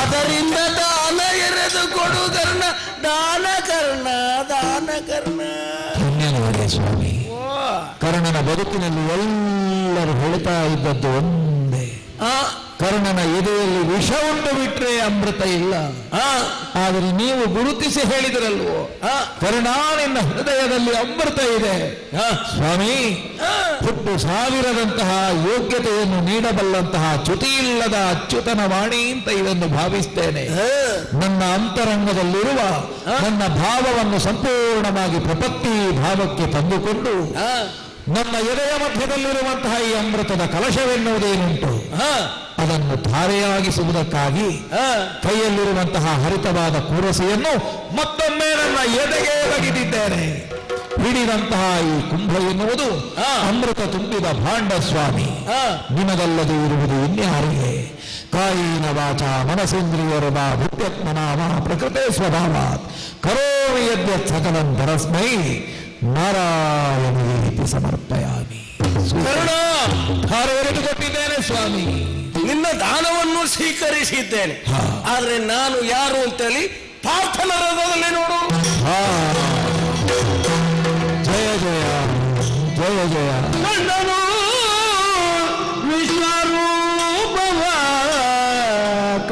ಅದರಿಂದ ದಾನ ಎರೆದು ಕೊಡು ಕರ್ಣ. ದಾನ ಕರ್ಣ, ದಾನ ಕರ್ಣ. ಧನ್ಯವಾದ ಸ್ವಾಮಿ. ಕರ್ಣನ ಬದುಕಿನಲ್ಲಿ ಎಲ್ಲರೂ ಹೇಳ್ತಾ ಇದ್ದದ್ದು ಒಂದೇ, ಕರ್ಣನ ಎದೆಯಲ್ಲಿ ವಿಷ ಉಂಟು ಬಿಟ್ರೆ ಅಮೃತ ಇಲ್ಲ. ಆದರೆ ನೀವು ಗುರುತಿಸಿ ಹೇಳಿದಿರಲ್ವೋ, ಕರ್ಣ ನಿನ್ನ ಹೃದಯದಲ್ಲಿ ಅಮೃತ ಇದೆ. ಸ್ವಾಮಿ, ಹುಟ್ಟು ಸಾವಿರದಂತಹ ಯೋಗ್ಯತೆಯನ್ನು ನೀಡಬಲ್ಲಂತಹ ಚ್ಯುತಿಯಿಲ್ಲದ ಅಚ್ಯುತನ ವಾಣಿ ಅಂತ ಇದನ್ನು ಭಾವಿಸ್ತೇನೆ. ನನ್ನ ಅಂತರಂಗದಲ್ಲಿರುವ ನನ್ನ ಭಾವವನ್ನು ಸಂಪೂರ್ಣವಾಗಿ ಪ್ರಪತ್ತಿ ಭಾವಕ್ಕೆ ತಂದುಕೊಂಡು ನನ್ನ ಎದೆಯ ಮಧ್ಯದಲ್ಲಿರುವಂತಹ ಈ ಅಮೃತದ ಕಲಶವೆನ್ನುವುದೇನುಂಟು ಅದನ್ನು ಧಾರೆಯಾಗಿಸುವುದಕ್ಕಾಗಿ ಕೈಯಲ್ಲಿರುವಂತಹ ಹರಿತವಾದ ಕೂರಸೆಯನ್ನು ಮತ್ತೊಮ್ಮೆ ನನ್ನ ಎದೆಗೆ ಒದಗಿಸಿದ್ದೇನೆ. ಹಿಡಿದಂತಹ ಈ ಕುಂಭ ಎನ್ನುವುದು ಅಮೃತ ತುಂಬಿದ ಭಾಂಡ ಸ್ವಾಮಿ. ನಿಮಗಲ್ಲದೆ ಇರುವುದು ಇನ್ಯಾರಿಗೆ? ಕಾಯಿನ ವಾಚ ಮನಸೇಂದ್ರಿಯರ್ವ ಭುತ್ಯತ್ಮನಾಮ ಪ್ರಕೃತೆ ಸ್ವಭಾವಾತ್ ಕರೋಮಿ ಯದ್ಯತ್ ಸಕಲಂ ಪರಸ್ಮೈ ನಾರಾಯಣೀತಿ ಸಮರ್ಪಯಾಮಿ. ಧಾರೆಯರೆದು ಕೊಟ್ಟಿದ್ದೇನೆ ಸ್ವಾಮಿ. ನಿನ್ನ ದಾನವನ್ನು ಸ್ವೀಕರಿಸಿದ್ದೇನೆ. ಆದ್ರೆ ನಾನು ಯಾರು ಅಂತೇಳಿ ಪ್ರಾರ್ಥನಾ ರಂಗದಲ್ಲಿ ನೋಡು. ಜಯ ಜಯ ಜಯ ಜಯ. ಕಂಡನು ವಿಶ್ವರೂಪವ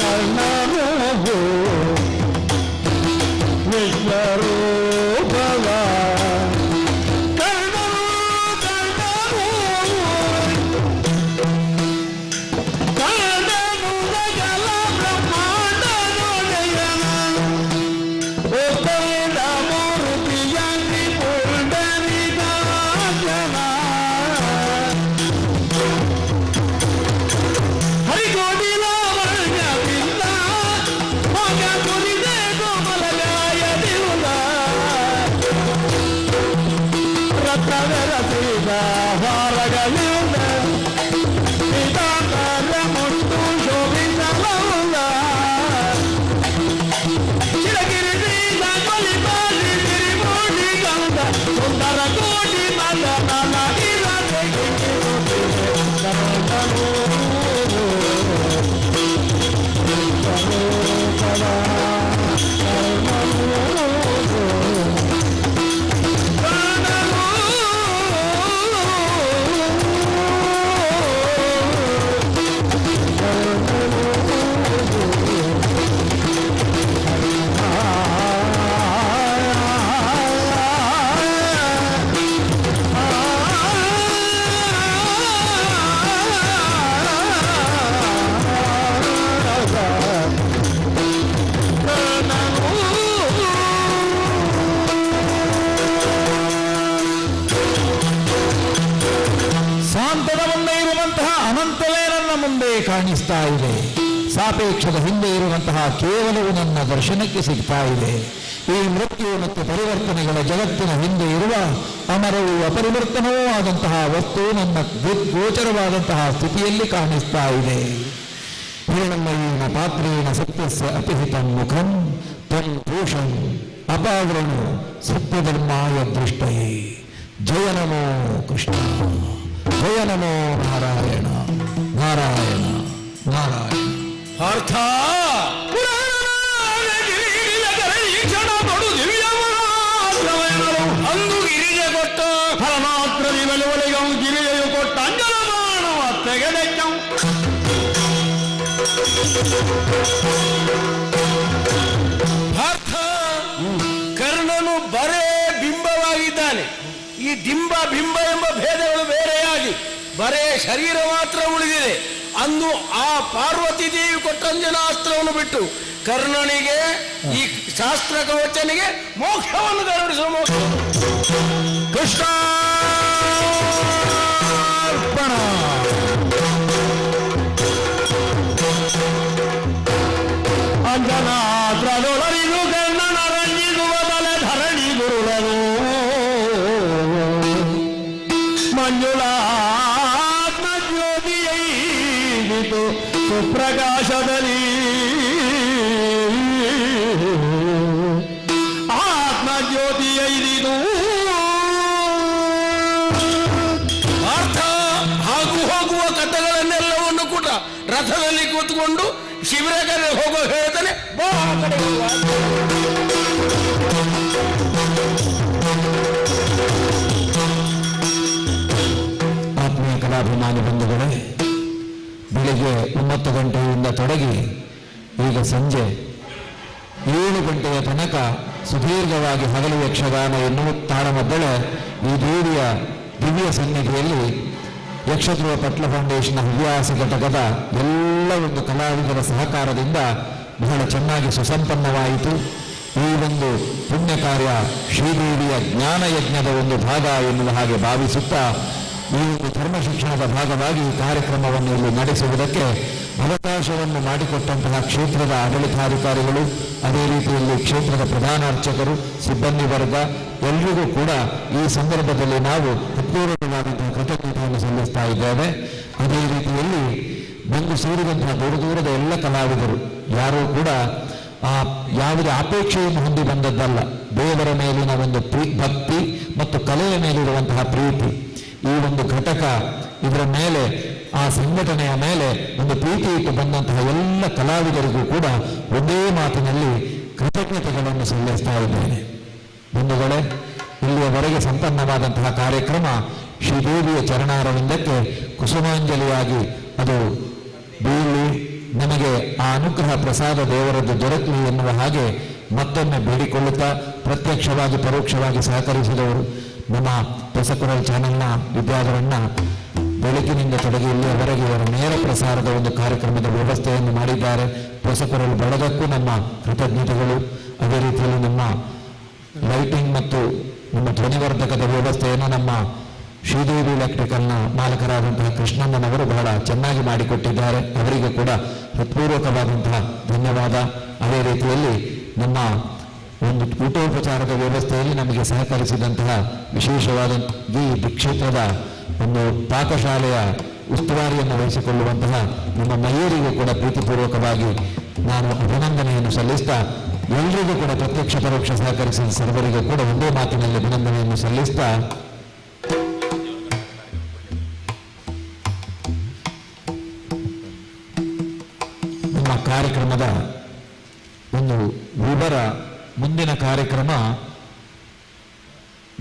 ಕರ್ಣನು ವಿಶ್ವರೂಪವ ಇರುವಂತಹ ಅನಂತವೇ ನನ್ನ ಮುಂದೆ ಕಾಣಿಸ್ತಾ ಇದೆ. ಸಾಪೇಕ್ಷದ ಹಿಂದೆ ಇರುವಂತಹ ಕೇವಲವು ನನ್ನ ದರ್ಶನಕ್ಕೆ ಸಿಗ್ತಾ ಇದೆ. ಈ ಮೃತ್ಯು ಮತ್ತು ಪರಿವರ್ತನೆಗಳ ಜಗತ್ತಿನ ಹಿಂದೆ ಇರುವ ಅಮರವೂ ಅಪರಿವರ್ತನವೂ ಆದಂತಹ ವಸ್ತು ನನ್ನ ಗೋಚರವಾದಂತಹ ಸ್ಥಿತಿಯಲ್ಲಿ ಕಾಣಿಸ್ತಾ ಇದೆ. ಹಿರಣ್ಮಯೀನ ಪಾತ್ರೇಣ ಸತ್ಯಸ್ಯ ಅಪಿಹಿತಂ ಮುಖಂ ತ್ವಂ ಭೂಷಂ ಅಪಾವೃಣು ಸತ್ಯಧರ್ಮಾಯ ದೃಷ್ಟಯೇ. ಜಯ ನಮೋ ಕೃಷ್ಣ, ಜಯ ನಮೋ ನಾರಾಯಣ, ನಾರಾಯಣ ನಾರಾಯಣ. ಪಾರ್ಥ ಅಂದು ಗಿರಿಗೆ ಕೊಟ್ಟ ಫಲಮಾತ್ರ ದಿವಲುವಲಿಗಂ ಗಿರಿಯು ಕೊಟ್ಟ ಅಂಜನ ಮಾನವ ತೆಗೆದೆಚ್ಚಂ. ಪಾರ್ಥ ಕರ್ಣನು ಬರೇ ಬಿಂಬವಾಗಿದ್ದಾನೆ. ಈ ಡಿಂಬ ಬಿಂಬ ಎಂಬ ಭೇದಗಳು ಬೇರೆಯಾಗಿ ಬರೇ ಶರೀರ ಮಾತ್ರ ಉಳಿದಿದೆ. ಅಂದು ಆ ಪಾರ್ವತಿ ದೇವಿ ಕೊಟ್ಟ ಅಂಜನಾಸ್ತ್ರವನ್ನು ಬಿಟ್ಟು ಕರ್ಣನಿಗೆ ಈ ಶಾಸ್ತ್ರ ಕವಚನಿಗೆ ಮೋಕ್ಷವನ್ನು ಕರುಣಿಸುವ ಮೋಕ್ಷ. ಕೃಷ್ಣ ಅಂಜನಾಸ್ತ್ರದೊಳರಿಗೂ ಕರ್ಣನ ರಂಜಿಸುವ ಬಲೆ ಧರಣಿ ಗುರುಳನು ಮಂಜುಳಾತ್ಮ ಜ್ಯೋತಿಯೈದಿತು ಸುಪ್ರಕಾಶದಲ್ಲಿ ಆತ್ಮ ಜ್ಯೋತಿಯೈದಿತು. ಅರ್ಥ ಹಾಗೂ ಹೋಗುವ ಕಥೆಗಳನ್ನೆಲ್ಲವನ್ನು ಕೂಡ ರಥದಲ್ಲಿ ಕೂತ್ಕೊಂಡು ಶಿಬಿರಕ್ಕೆ ಹೋಗೋ ಹೇಳ್ತಾನೆ. ಆತ್ಮೀಯ ಕಲಾಭಿಮಾನಿ ಬಂಧುಗಳೇ, ಬೆಳಿಗ್ಗೆ 9 ಗಂಟೆಯಿಂದ ತೊಡಗಿ ಈಗ ಸಂಜೆ 7 ಗಂಟೆಯ ತನಕ ಸುದೀರ್ಘವಾಗಿ ಹಗಲು ಯಕ್ಷಗಾನ ಎನ್ನುವ ತಾಳಮದ್ದಳೆ ಈ ದೇವಿಯ ದಿವ್ಯ ಸನ್ನಿಧಿಯಲ್ಲಿ ಯಕ್ಷಧ್ರುವ ಪಟ್ಲ ಫೌಂಡೇಶನ್ ಹವ್ಯಾಸ ಘಟಕದ ಎಲ್ಲ ಒಂದು ಕಲಾವಿದರ ಸಹಕಾರದಿಂದ ಬಹಳ ಚೆನ್ನಾಗಿ ಸುಸಂಪನ್ನವಾಯಿತು. ಈ ಒಂದು ಪುಣ್ಯ ಕಾರ್ಯ ಶ್ರೀದೇವಿಯ ಜ್ಞಾನ ಯಜ್ಞದ ಒಂದು ಭಾಗ ಎನ್ನುವ ಹಾಗೆ ಭಾವಿಸುತ್ತಾ ಈ ಒಂದು ಧರ್ಮ ಶಿಕ್ಷಣದ ಭಾಗವಾಗಿ ಈ ಕಾರ್ಯಕ್ರಮವನ್ನು ಇಲ್ಲಿ ನಡೆಸುವುದಕ್ಕೆ ಅವಕಾಶವನ್ನು ಮಾಡಿಕೊಟ್ಟಂತಹ ಕ್ಷೇತ್ರದ ಆಡಳಿತಾಧಿಕಾರಿಗಳು, ಅದೇ ರೀತಿಯಲ್ಲಿ ಕ್ಷೇತ್ರದ ಪ್ರಧಾನ ಅರ್ಚಕರು, ಸಿಬ್ಬಂದಿ ವರ್ಗ ಎಲ್ರಿಗೂ ಕೂಡ ಈ ಸಂದರ್ಭದಲ್ಲಿ ನಾವು ಹೃತ್ಪೂರ್ವಕವಾದಂತಹ ಕೃತಜ್ಞತೆಯನ್ನು ಸಲ್ಲಿಸ್ತಾ ಇದ್ದೇವೆ. ಅದೇ ರೀತಿಯಲ್ಲಿ ಬಂದು ಸೇರಿದಂತಹ ದೂರದ ಎಲ್ಲ ಕಲಾವಿದರು ಯಾರೂ ಕೂಡ ಯಾವುದೇ ಅಪೇಕ್ಷೆಯನ್ನು ಹೊಂದಿ ಬಂದದ್ದಲ್ಲ. ದೇವರ ಮೇಲಿನ ಒಂದು ಭಕ್ತಿ ಮತ್ತು ಕಲೆಯ ಮೇಲಿರುವಂತಹ ಪ್ರೀತಿ, ಈ ಒಂದು ಘಟಕ ಇದರ ಮೇಲೆ ಆ ಸಂಘಟನೆಯ ಮೇಲೆ ಒಂದು ಪ್ರೀತಿ ಇಟ್ಟು ಬಂದಂತಹ ಎಲ್ಲ ಕಲಾವಿದರಿಗೂ ಕೂಡ ಒಂದೇ ಮಾತಿನಲ್ಲಿ ಕೃತಜ್ಞತೆಗಳನ್ನು ಸಲ್ಲಿಸ್ತಾ ಇದ್ದೇನೆ. ಬಂಧುಗಳೇ, ಇಲ್ಲಿಯವರೆಗೆ ಸಂಪನ್ನವಾದಂತಹ ಕಾರ್ಯಕ್ರಮ ಶ್ರೀದೇವಿಯ ಚರಣಾರವಿಂದಕ್ಕೆ ಕುಸುಮಾಂಜಲಿಯಾಗಿ ಅದು ಬೀಳಿ ನಮಗೆ ಆ ಅನುಗ್ರಹ ಪ್ರಸಾದ ದೇವರದ್ದು ದೊರಕಲಿ ಎನ್ನುವ ಹಾಗೆ ಮತ್ತೊಮ್ಮೆ ಬೇಡಿಕೊಳ್ಳುತ್ತಾ ಪ್ರತ್ಯಕ್ಷವಾಗಿ ಪರೋಕ್ಷವಾಗಿ ಸಹಕರಿಸಿದವರು ನಮ್ಮ ಹೊಸಕೊರಲ್ ಚಾನೆಲ್ನ ವಿದ್ಯಾಧರಣ್ಣ ಬೆಳಕಿನಿಂದ ತೊಡಗಿ ಇಲ್ಲಿಯವರೆಗೆ ಇವರ ನೇರ ಪ್ರಸಾರದ ಒಂದು ಕಾರ್ಯಕ್ರಮದ ವ್ಯವಸ್ಥೆಯನ್ನು ಮಾಡಿದ್ದಾರೆ. ಹೊಸಕೊರಲ್ ಬಳಗಕ್ಕೂ ನಮ್ಮ ಕೃತಜ್ಞತೆಗಳು. ಅದೇ ರೀತಿಯಲ್ಲಿ ನಮ್ಮ ಲೈಟಿಂಗ್ ಮತ್ತು ನಮ್ಮ ಧ್ವನಿವರ್ಧಕದ ವ್ಯವಸ್ಥೆಯನ್ನು ನಮ್ಮ ಶ್ರೀದೇವಿ ಎಲೆಕ್ಟ್ರಿಕಲ್ನ ಮಾಲಕರಾದಂತಹ ಕೃಷ್ಣಣ್ಣನವರು ಬಹಳ ಚೆನ್ನಾಗಿ ಮಾಡಿಕೊಟ್ಟಿದ್ದಾರೆ. ಅವರಿಗೆ ಕೂಡ ಹೃತ್ಪೂರ್ವಕವಾದಂತಹ ಧನ್ಯವಾದ. ಅದೇ ರೀತಿಯಲ್ಲಿ ನಮ್ಮ ಒಂದು ಊಟೋಪಚಾರದ ವ್ಯವಸ್ಥೆಯಲ್ಲಿ ನಮಗೆ ಸಹಕರಿಸಿದಂತಹ ವಿಶೇಷವಾದ ಈ ಕ್ಷೇತ್ರದ ಒಂದು ಪಾಕಶಾಲೆಯ ಉಸ್ತುವಾರಿಯನ್ನು ವಹಿಸಿಕೊಳ್ಳುವಂತಹ ನಮ್ಮ ಮಹಿಳೆಯರಿಗೂ ಕೂಡ ಪ್ರೀತಿಪೂರ್ವಕವಾಗಿ ನಾನು ಅಭಿನಂದನೆಯನ್ನು ಸಲ್ಲಿಸ್ತಾ, ಎಲ್ಲರಿಗೂ ಕೂಡ ಪ್ರತ್ಯಕ್ಷ ಪರೋಕ್ಷ ಸಹಕರಿಸಿದ ಸರ್ವರಿಗೂ ಕೂಡ ಒಂದೇ ಮಾತಿನಲ್ಲಿ ಅಭಿನಂದನೆಯನ್ನು ಸಲ್ಲಿಸ್ತಾ ನಮ್ಮ ಕಾರ್ಯಕ್ರಮದ ಒಂದು ವಿವರ. ಮುಂದಿನ ಕಾರ್ಯಕ್ರಮ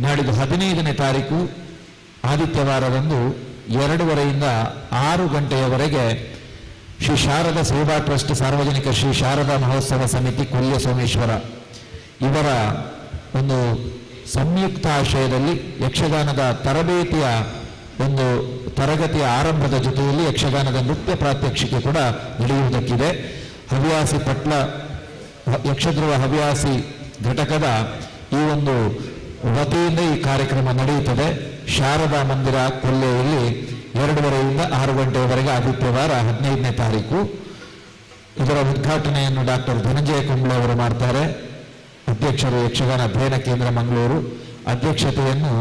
ನಾಡಿದ್ದು 15ನೇ ತಾರೀಕು ಆದಿತ್ಯವಾರದಂದು 2:30ರಿಂದ 6 ಗಂಟೆಯವರೆಗೆ ಶ್ರೀ ಶಾರದಾ ಸೇವಾ ಟ್ರಸ್ಟ್ ಸಾರ್ವಜನಿಕ ಶ್ರೀ ಶಾರದಾ ಮಹೋತ್ಸವ ಸಮಿತಿ ಕೊಲ್ಯ ಸೋಮೇಶ್ವರ ಇವರ ಒಂದು ಸಂಯುಕ್ತ ಆಶ್ರಯದಲ್ಲಿ ಯಕ್ಷಗಾನದ ತರಬೇತಿಯ ಒಂದು ತರಗತಿಯ ಆರಂಭದ ಜೊತೆಯಲ್ಲಿ ಯಕ್ಷಗಾನದ ನೃತ್ಯ ಪ್ರಾತ್ಯಕ್ಷಿಕೆ ಕೂಡ ನಡೆಯುವುದಕ್ಕಿದೆ. ಹವ್ಯಾಸಿ ಪಟ್ಲ ಯಕ್ಷಧ್ರುವ ಹವ್ಯಾಸಿ ಘಟಕದ ಈ ಒಂದು ವತಿಯಿಂದ ಈ ಕಾರ್ಯಕ್ರಮ ನಡೆಯುತ್ತದೆ. ಶಾರದಾ ಮಂದಿರ ಕೊಲ್ಲೆಯಲ್ಲಿ 2:30ರಿಂದ 6 ಗಂಟೆಯವರೆಗೆ ಆದಿತ್ಯವಾರ 15ನೇ ತಾರೀಕು. ಇದರ ಉದ್ಘಾಟನೆಯನ್ನು ಡಾಕ್ಟರ್ ಧನಂಜಯ ಕುಂಬ್ಳೆ ಅವರು ಮಾಡ್ತಾರೆ. ಅಧ್ಯಕ್ಷರು ಯಕ್ಷಗಾನ ಅಧ್ಯಯನ ಕೇಂದ್ರ ಮಂಗಳೂರು. ಅಧ್ಯಕ್ಷತೆಯನ್ನು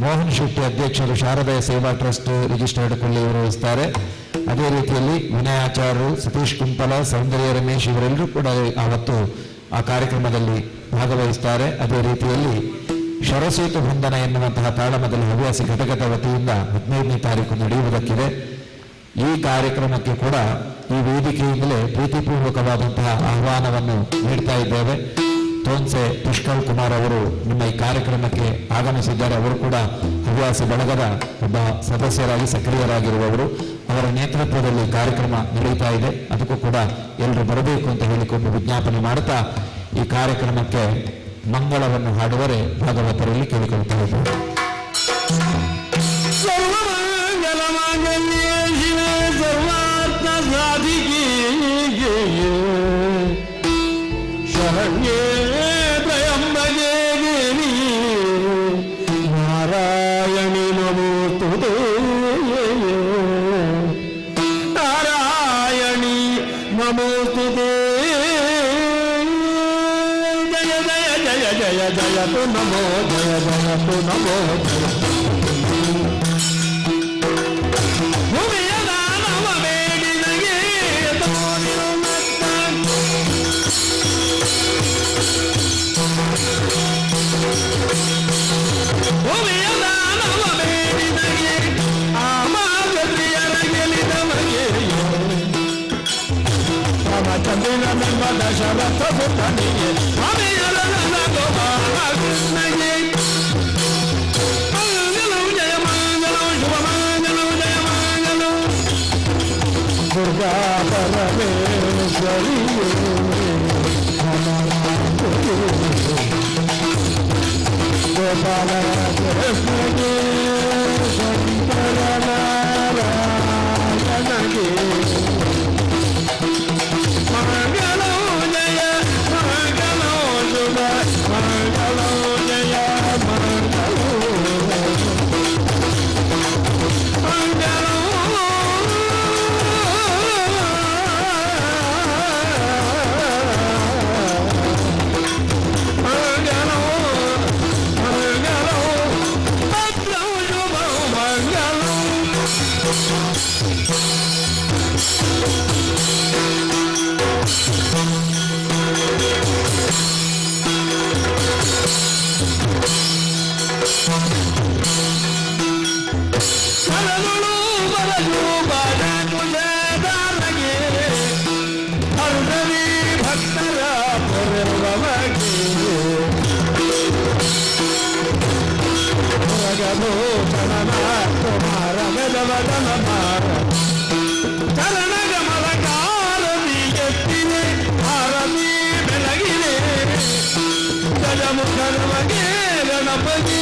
ಮೋಹನ್ ಶೆಟ್ಟಿ ಅಧ್ಯಕ್ಷರು ಶಾರದಾಯ ಸೇವಾ ಟ್ರಸ್ಟ್ ರಿಜಿಸ್ಟರ್ಡ್ ಕೊಳ್ಳಿ ಇವರು ವಹಿಸ್ತಾರೆ. ಅದೇ ರೀತಿಯಲ್ಲಿ ವಿನಯಾಚಾರ್ಯರು, ಸತೀಶ್ ಕುಂಪಲ, ಸೌಂದರ್ಯ ರಮೇಶ್ ಇವರೆಲ್ಲರೂ ಕೂಡ ಆವತ್ತು ಆ ಕಾರ್ಯಕ್ರಮದಲ್ಲಿ ಭಾಗವಹಿಸ್ತಾರೆ. ಅದೇ ರೀತಿಯಲ್ಲಿ ಶರಸೇತು ಬಂಧನ ಎನ್ನುವಂತಹ ತಾಳಮದಲ್ಲಿ ಹವ್ಯಾಸಿ ಘಟಕದ ವತಿಯಿಂದ 15ನೇ ತಾರೀಕು ನಡೆಯುವುದಕ್ಕಿದೆ. ಈ ಕಾರ್ಯಕ್ರಮಕ್ಕೆ ಕೂಡ ಈ ವೇದಿಕೆಯಿಂದಲೇ ಪ್ರೀತಿಪೂರ್ವಕವಾದಂತಹ ಆಹ್ವಾನವನ್ನು ನೀಡ್ತಾ ಇದ್ದೇವೆ. ತೋನ್ಸೆ ಪುಷ್ಕಲ್ ಕುಮಾರ್ ಅವರು ನಿಮ್ಮ ಈ ಕಾರ್ಯಕ್ರಮಕ್ಕೆ ಆಗಮಿಸಿದ್ದಾರೆ. ಅವರು ಕೂಡ ಹವ್ಯಾಸಿ ಬಳಗದ ಒಬ್ಬ ಸದಸ್ಯರಾಗಿ ಸಕ್ರಿಯರಾಗಿರುವವರು. ಅವರ ನೇತೃತ್ವದಲ್ಲಿ ಕಾರ್ಯಕ್ರಮ ನಡೆಯುತ್ತಾ ಇದೆ. ಅದಕ್ಕೂ ಕೂಡ ಎಲ್ಲರೂ ಬರಬೇಕು ಅಂತ ಹೇಳಿಕೊಂಡು ವಿಜ್ಞಾಪನೆ ಮಾಡುತ್ತಾ ಈ ಕಾರ್ಯಕ್ರಮಕ್ಕೆ ಮಂಗಳವನ್ನು ಹಾಡುವರೆ ಭಾಗವತರಲ್ಲಿ ಕೇಳಿಕೊಳ್ತಾ ಇದ್ದಾರೆ. ಶರಣ್ಯೇ ತ್ರಯಂಬಕೆ ದೇವಿ ನಾರಾಯಣಿ ನಮೋಸ್ತುತೇ ನಾರಾಯಣಿ ನಮೋಸ್ತುತೇ ಜಯ ಜಯ ಜಯ ಜಯ ಜಯ ತು ನಮೋ ಜಯ ಜಯ ತು ನಮೋ ಜಯ ಭೂಮಿಯ ದಾನವ ಬೇಡಿನಗೆ ಭೂಮಿಯ ದಾನವ ಬೇಡಿನಗೆ ಆಮಾದ್ರಿಯರ ಗೆಲಿದವಗೆ ರಾಮಚಂದ್ರನ ನಿಮ್ಮ ದಶರಥ ಪುತ್ರನಿಗೆ ಭೂಮಿಯರ ಗೋಪಾಲಕೃಷ್ಣಗೆ ಮಂಗಲಂ ಜಯ ಮಂಗಲಂ ಶುಭ ಮಂಗಲಂ ಜಯ ಮಂಗಲಂ ದುರ್ಗಾ ಪರಮೇಶ್ವರಿ ಗೋಪಾಲ ಕೃಷ್ಣಗೆ ಶಂಕರ ನಾರಾಯಣಗೆ ಮಂಗಲೋ ಜಯ ಮಂಗಲೋ ಶುಭ ಮಂಗಲೋ ಜಯ ಮಂಗಲೋ ಮಂಗಲೋ ಭಕ್ತರ ಪೊರೆವಗೆ ಕುಮಾರ ಮೆದವದನ ಮಾರ ಚರಣಗಮಲ ಕಾರದಿ ಎತ್ತಿನೆ ಭಾರತಿ ಬೆಳಗಿನೆ ಗಜಮುಖ ನಮಗೆ ಗಣಪತಿ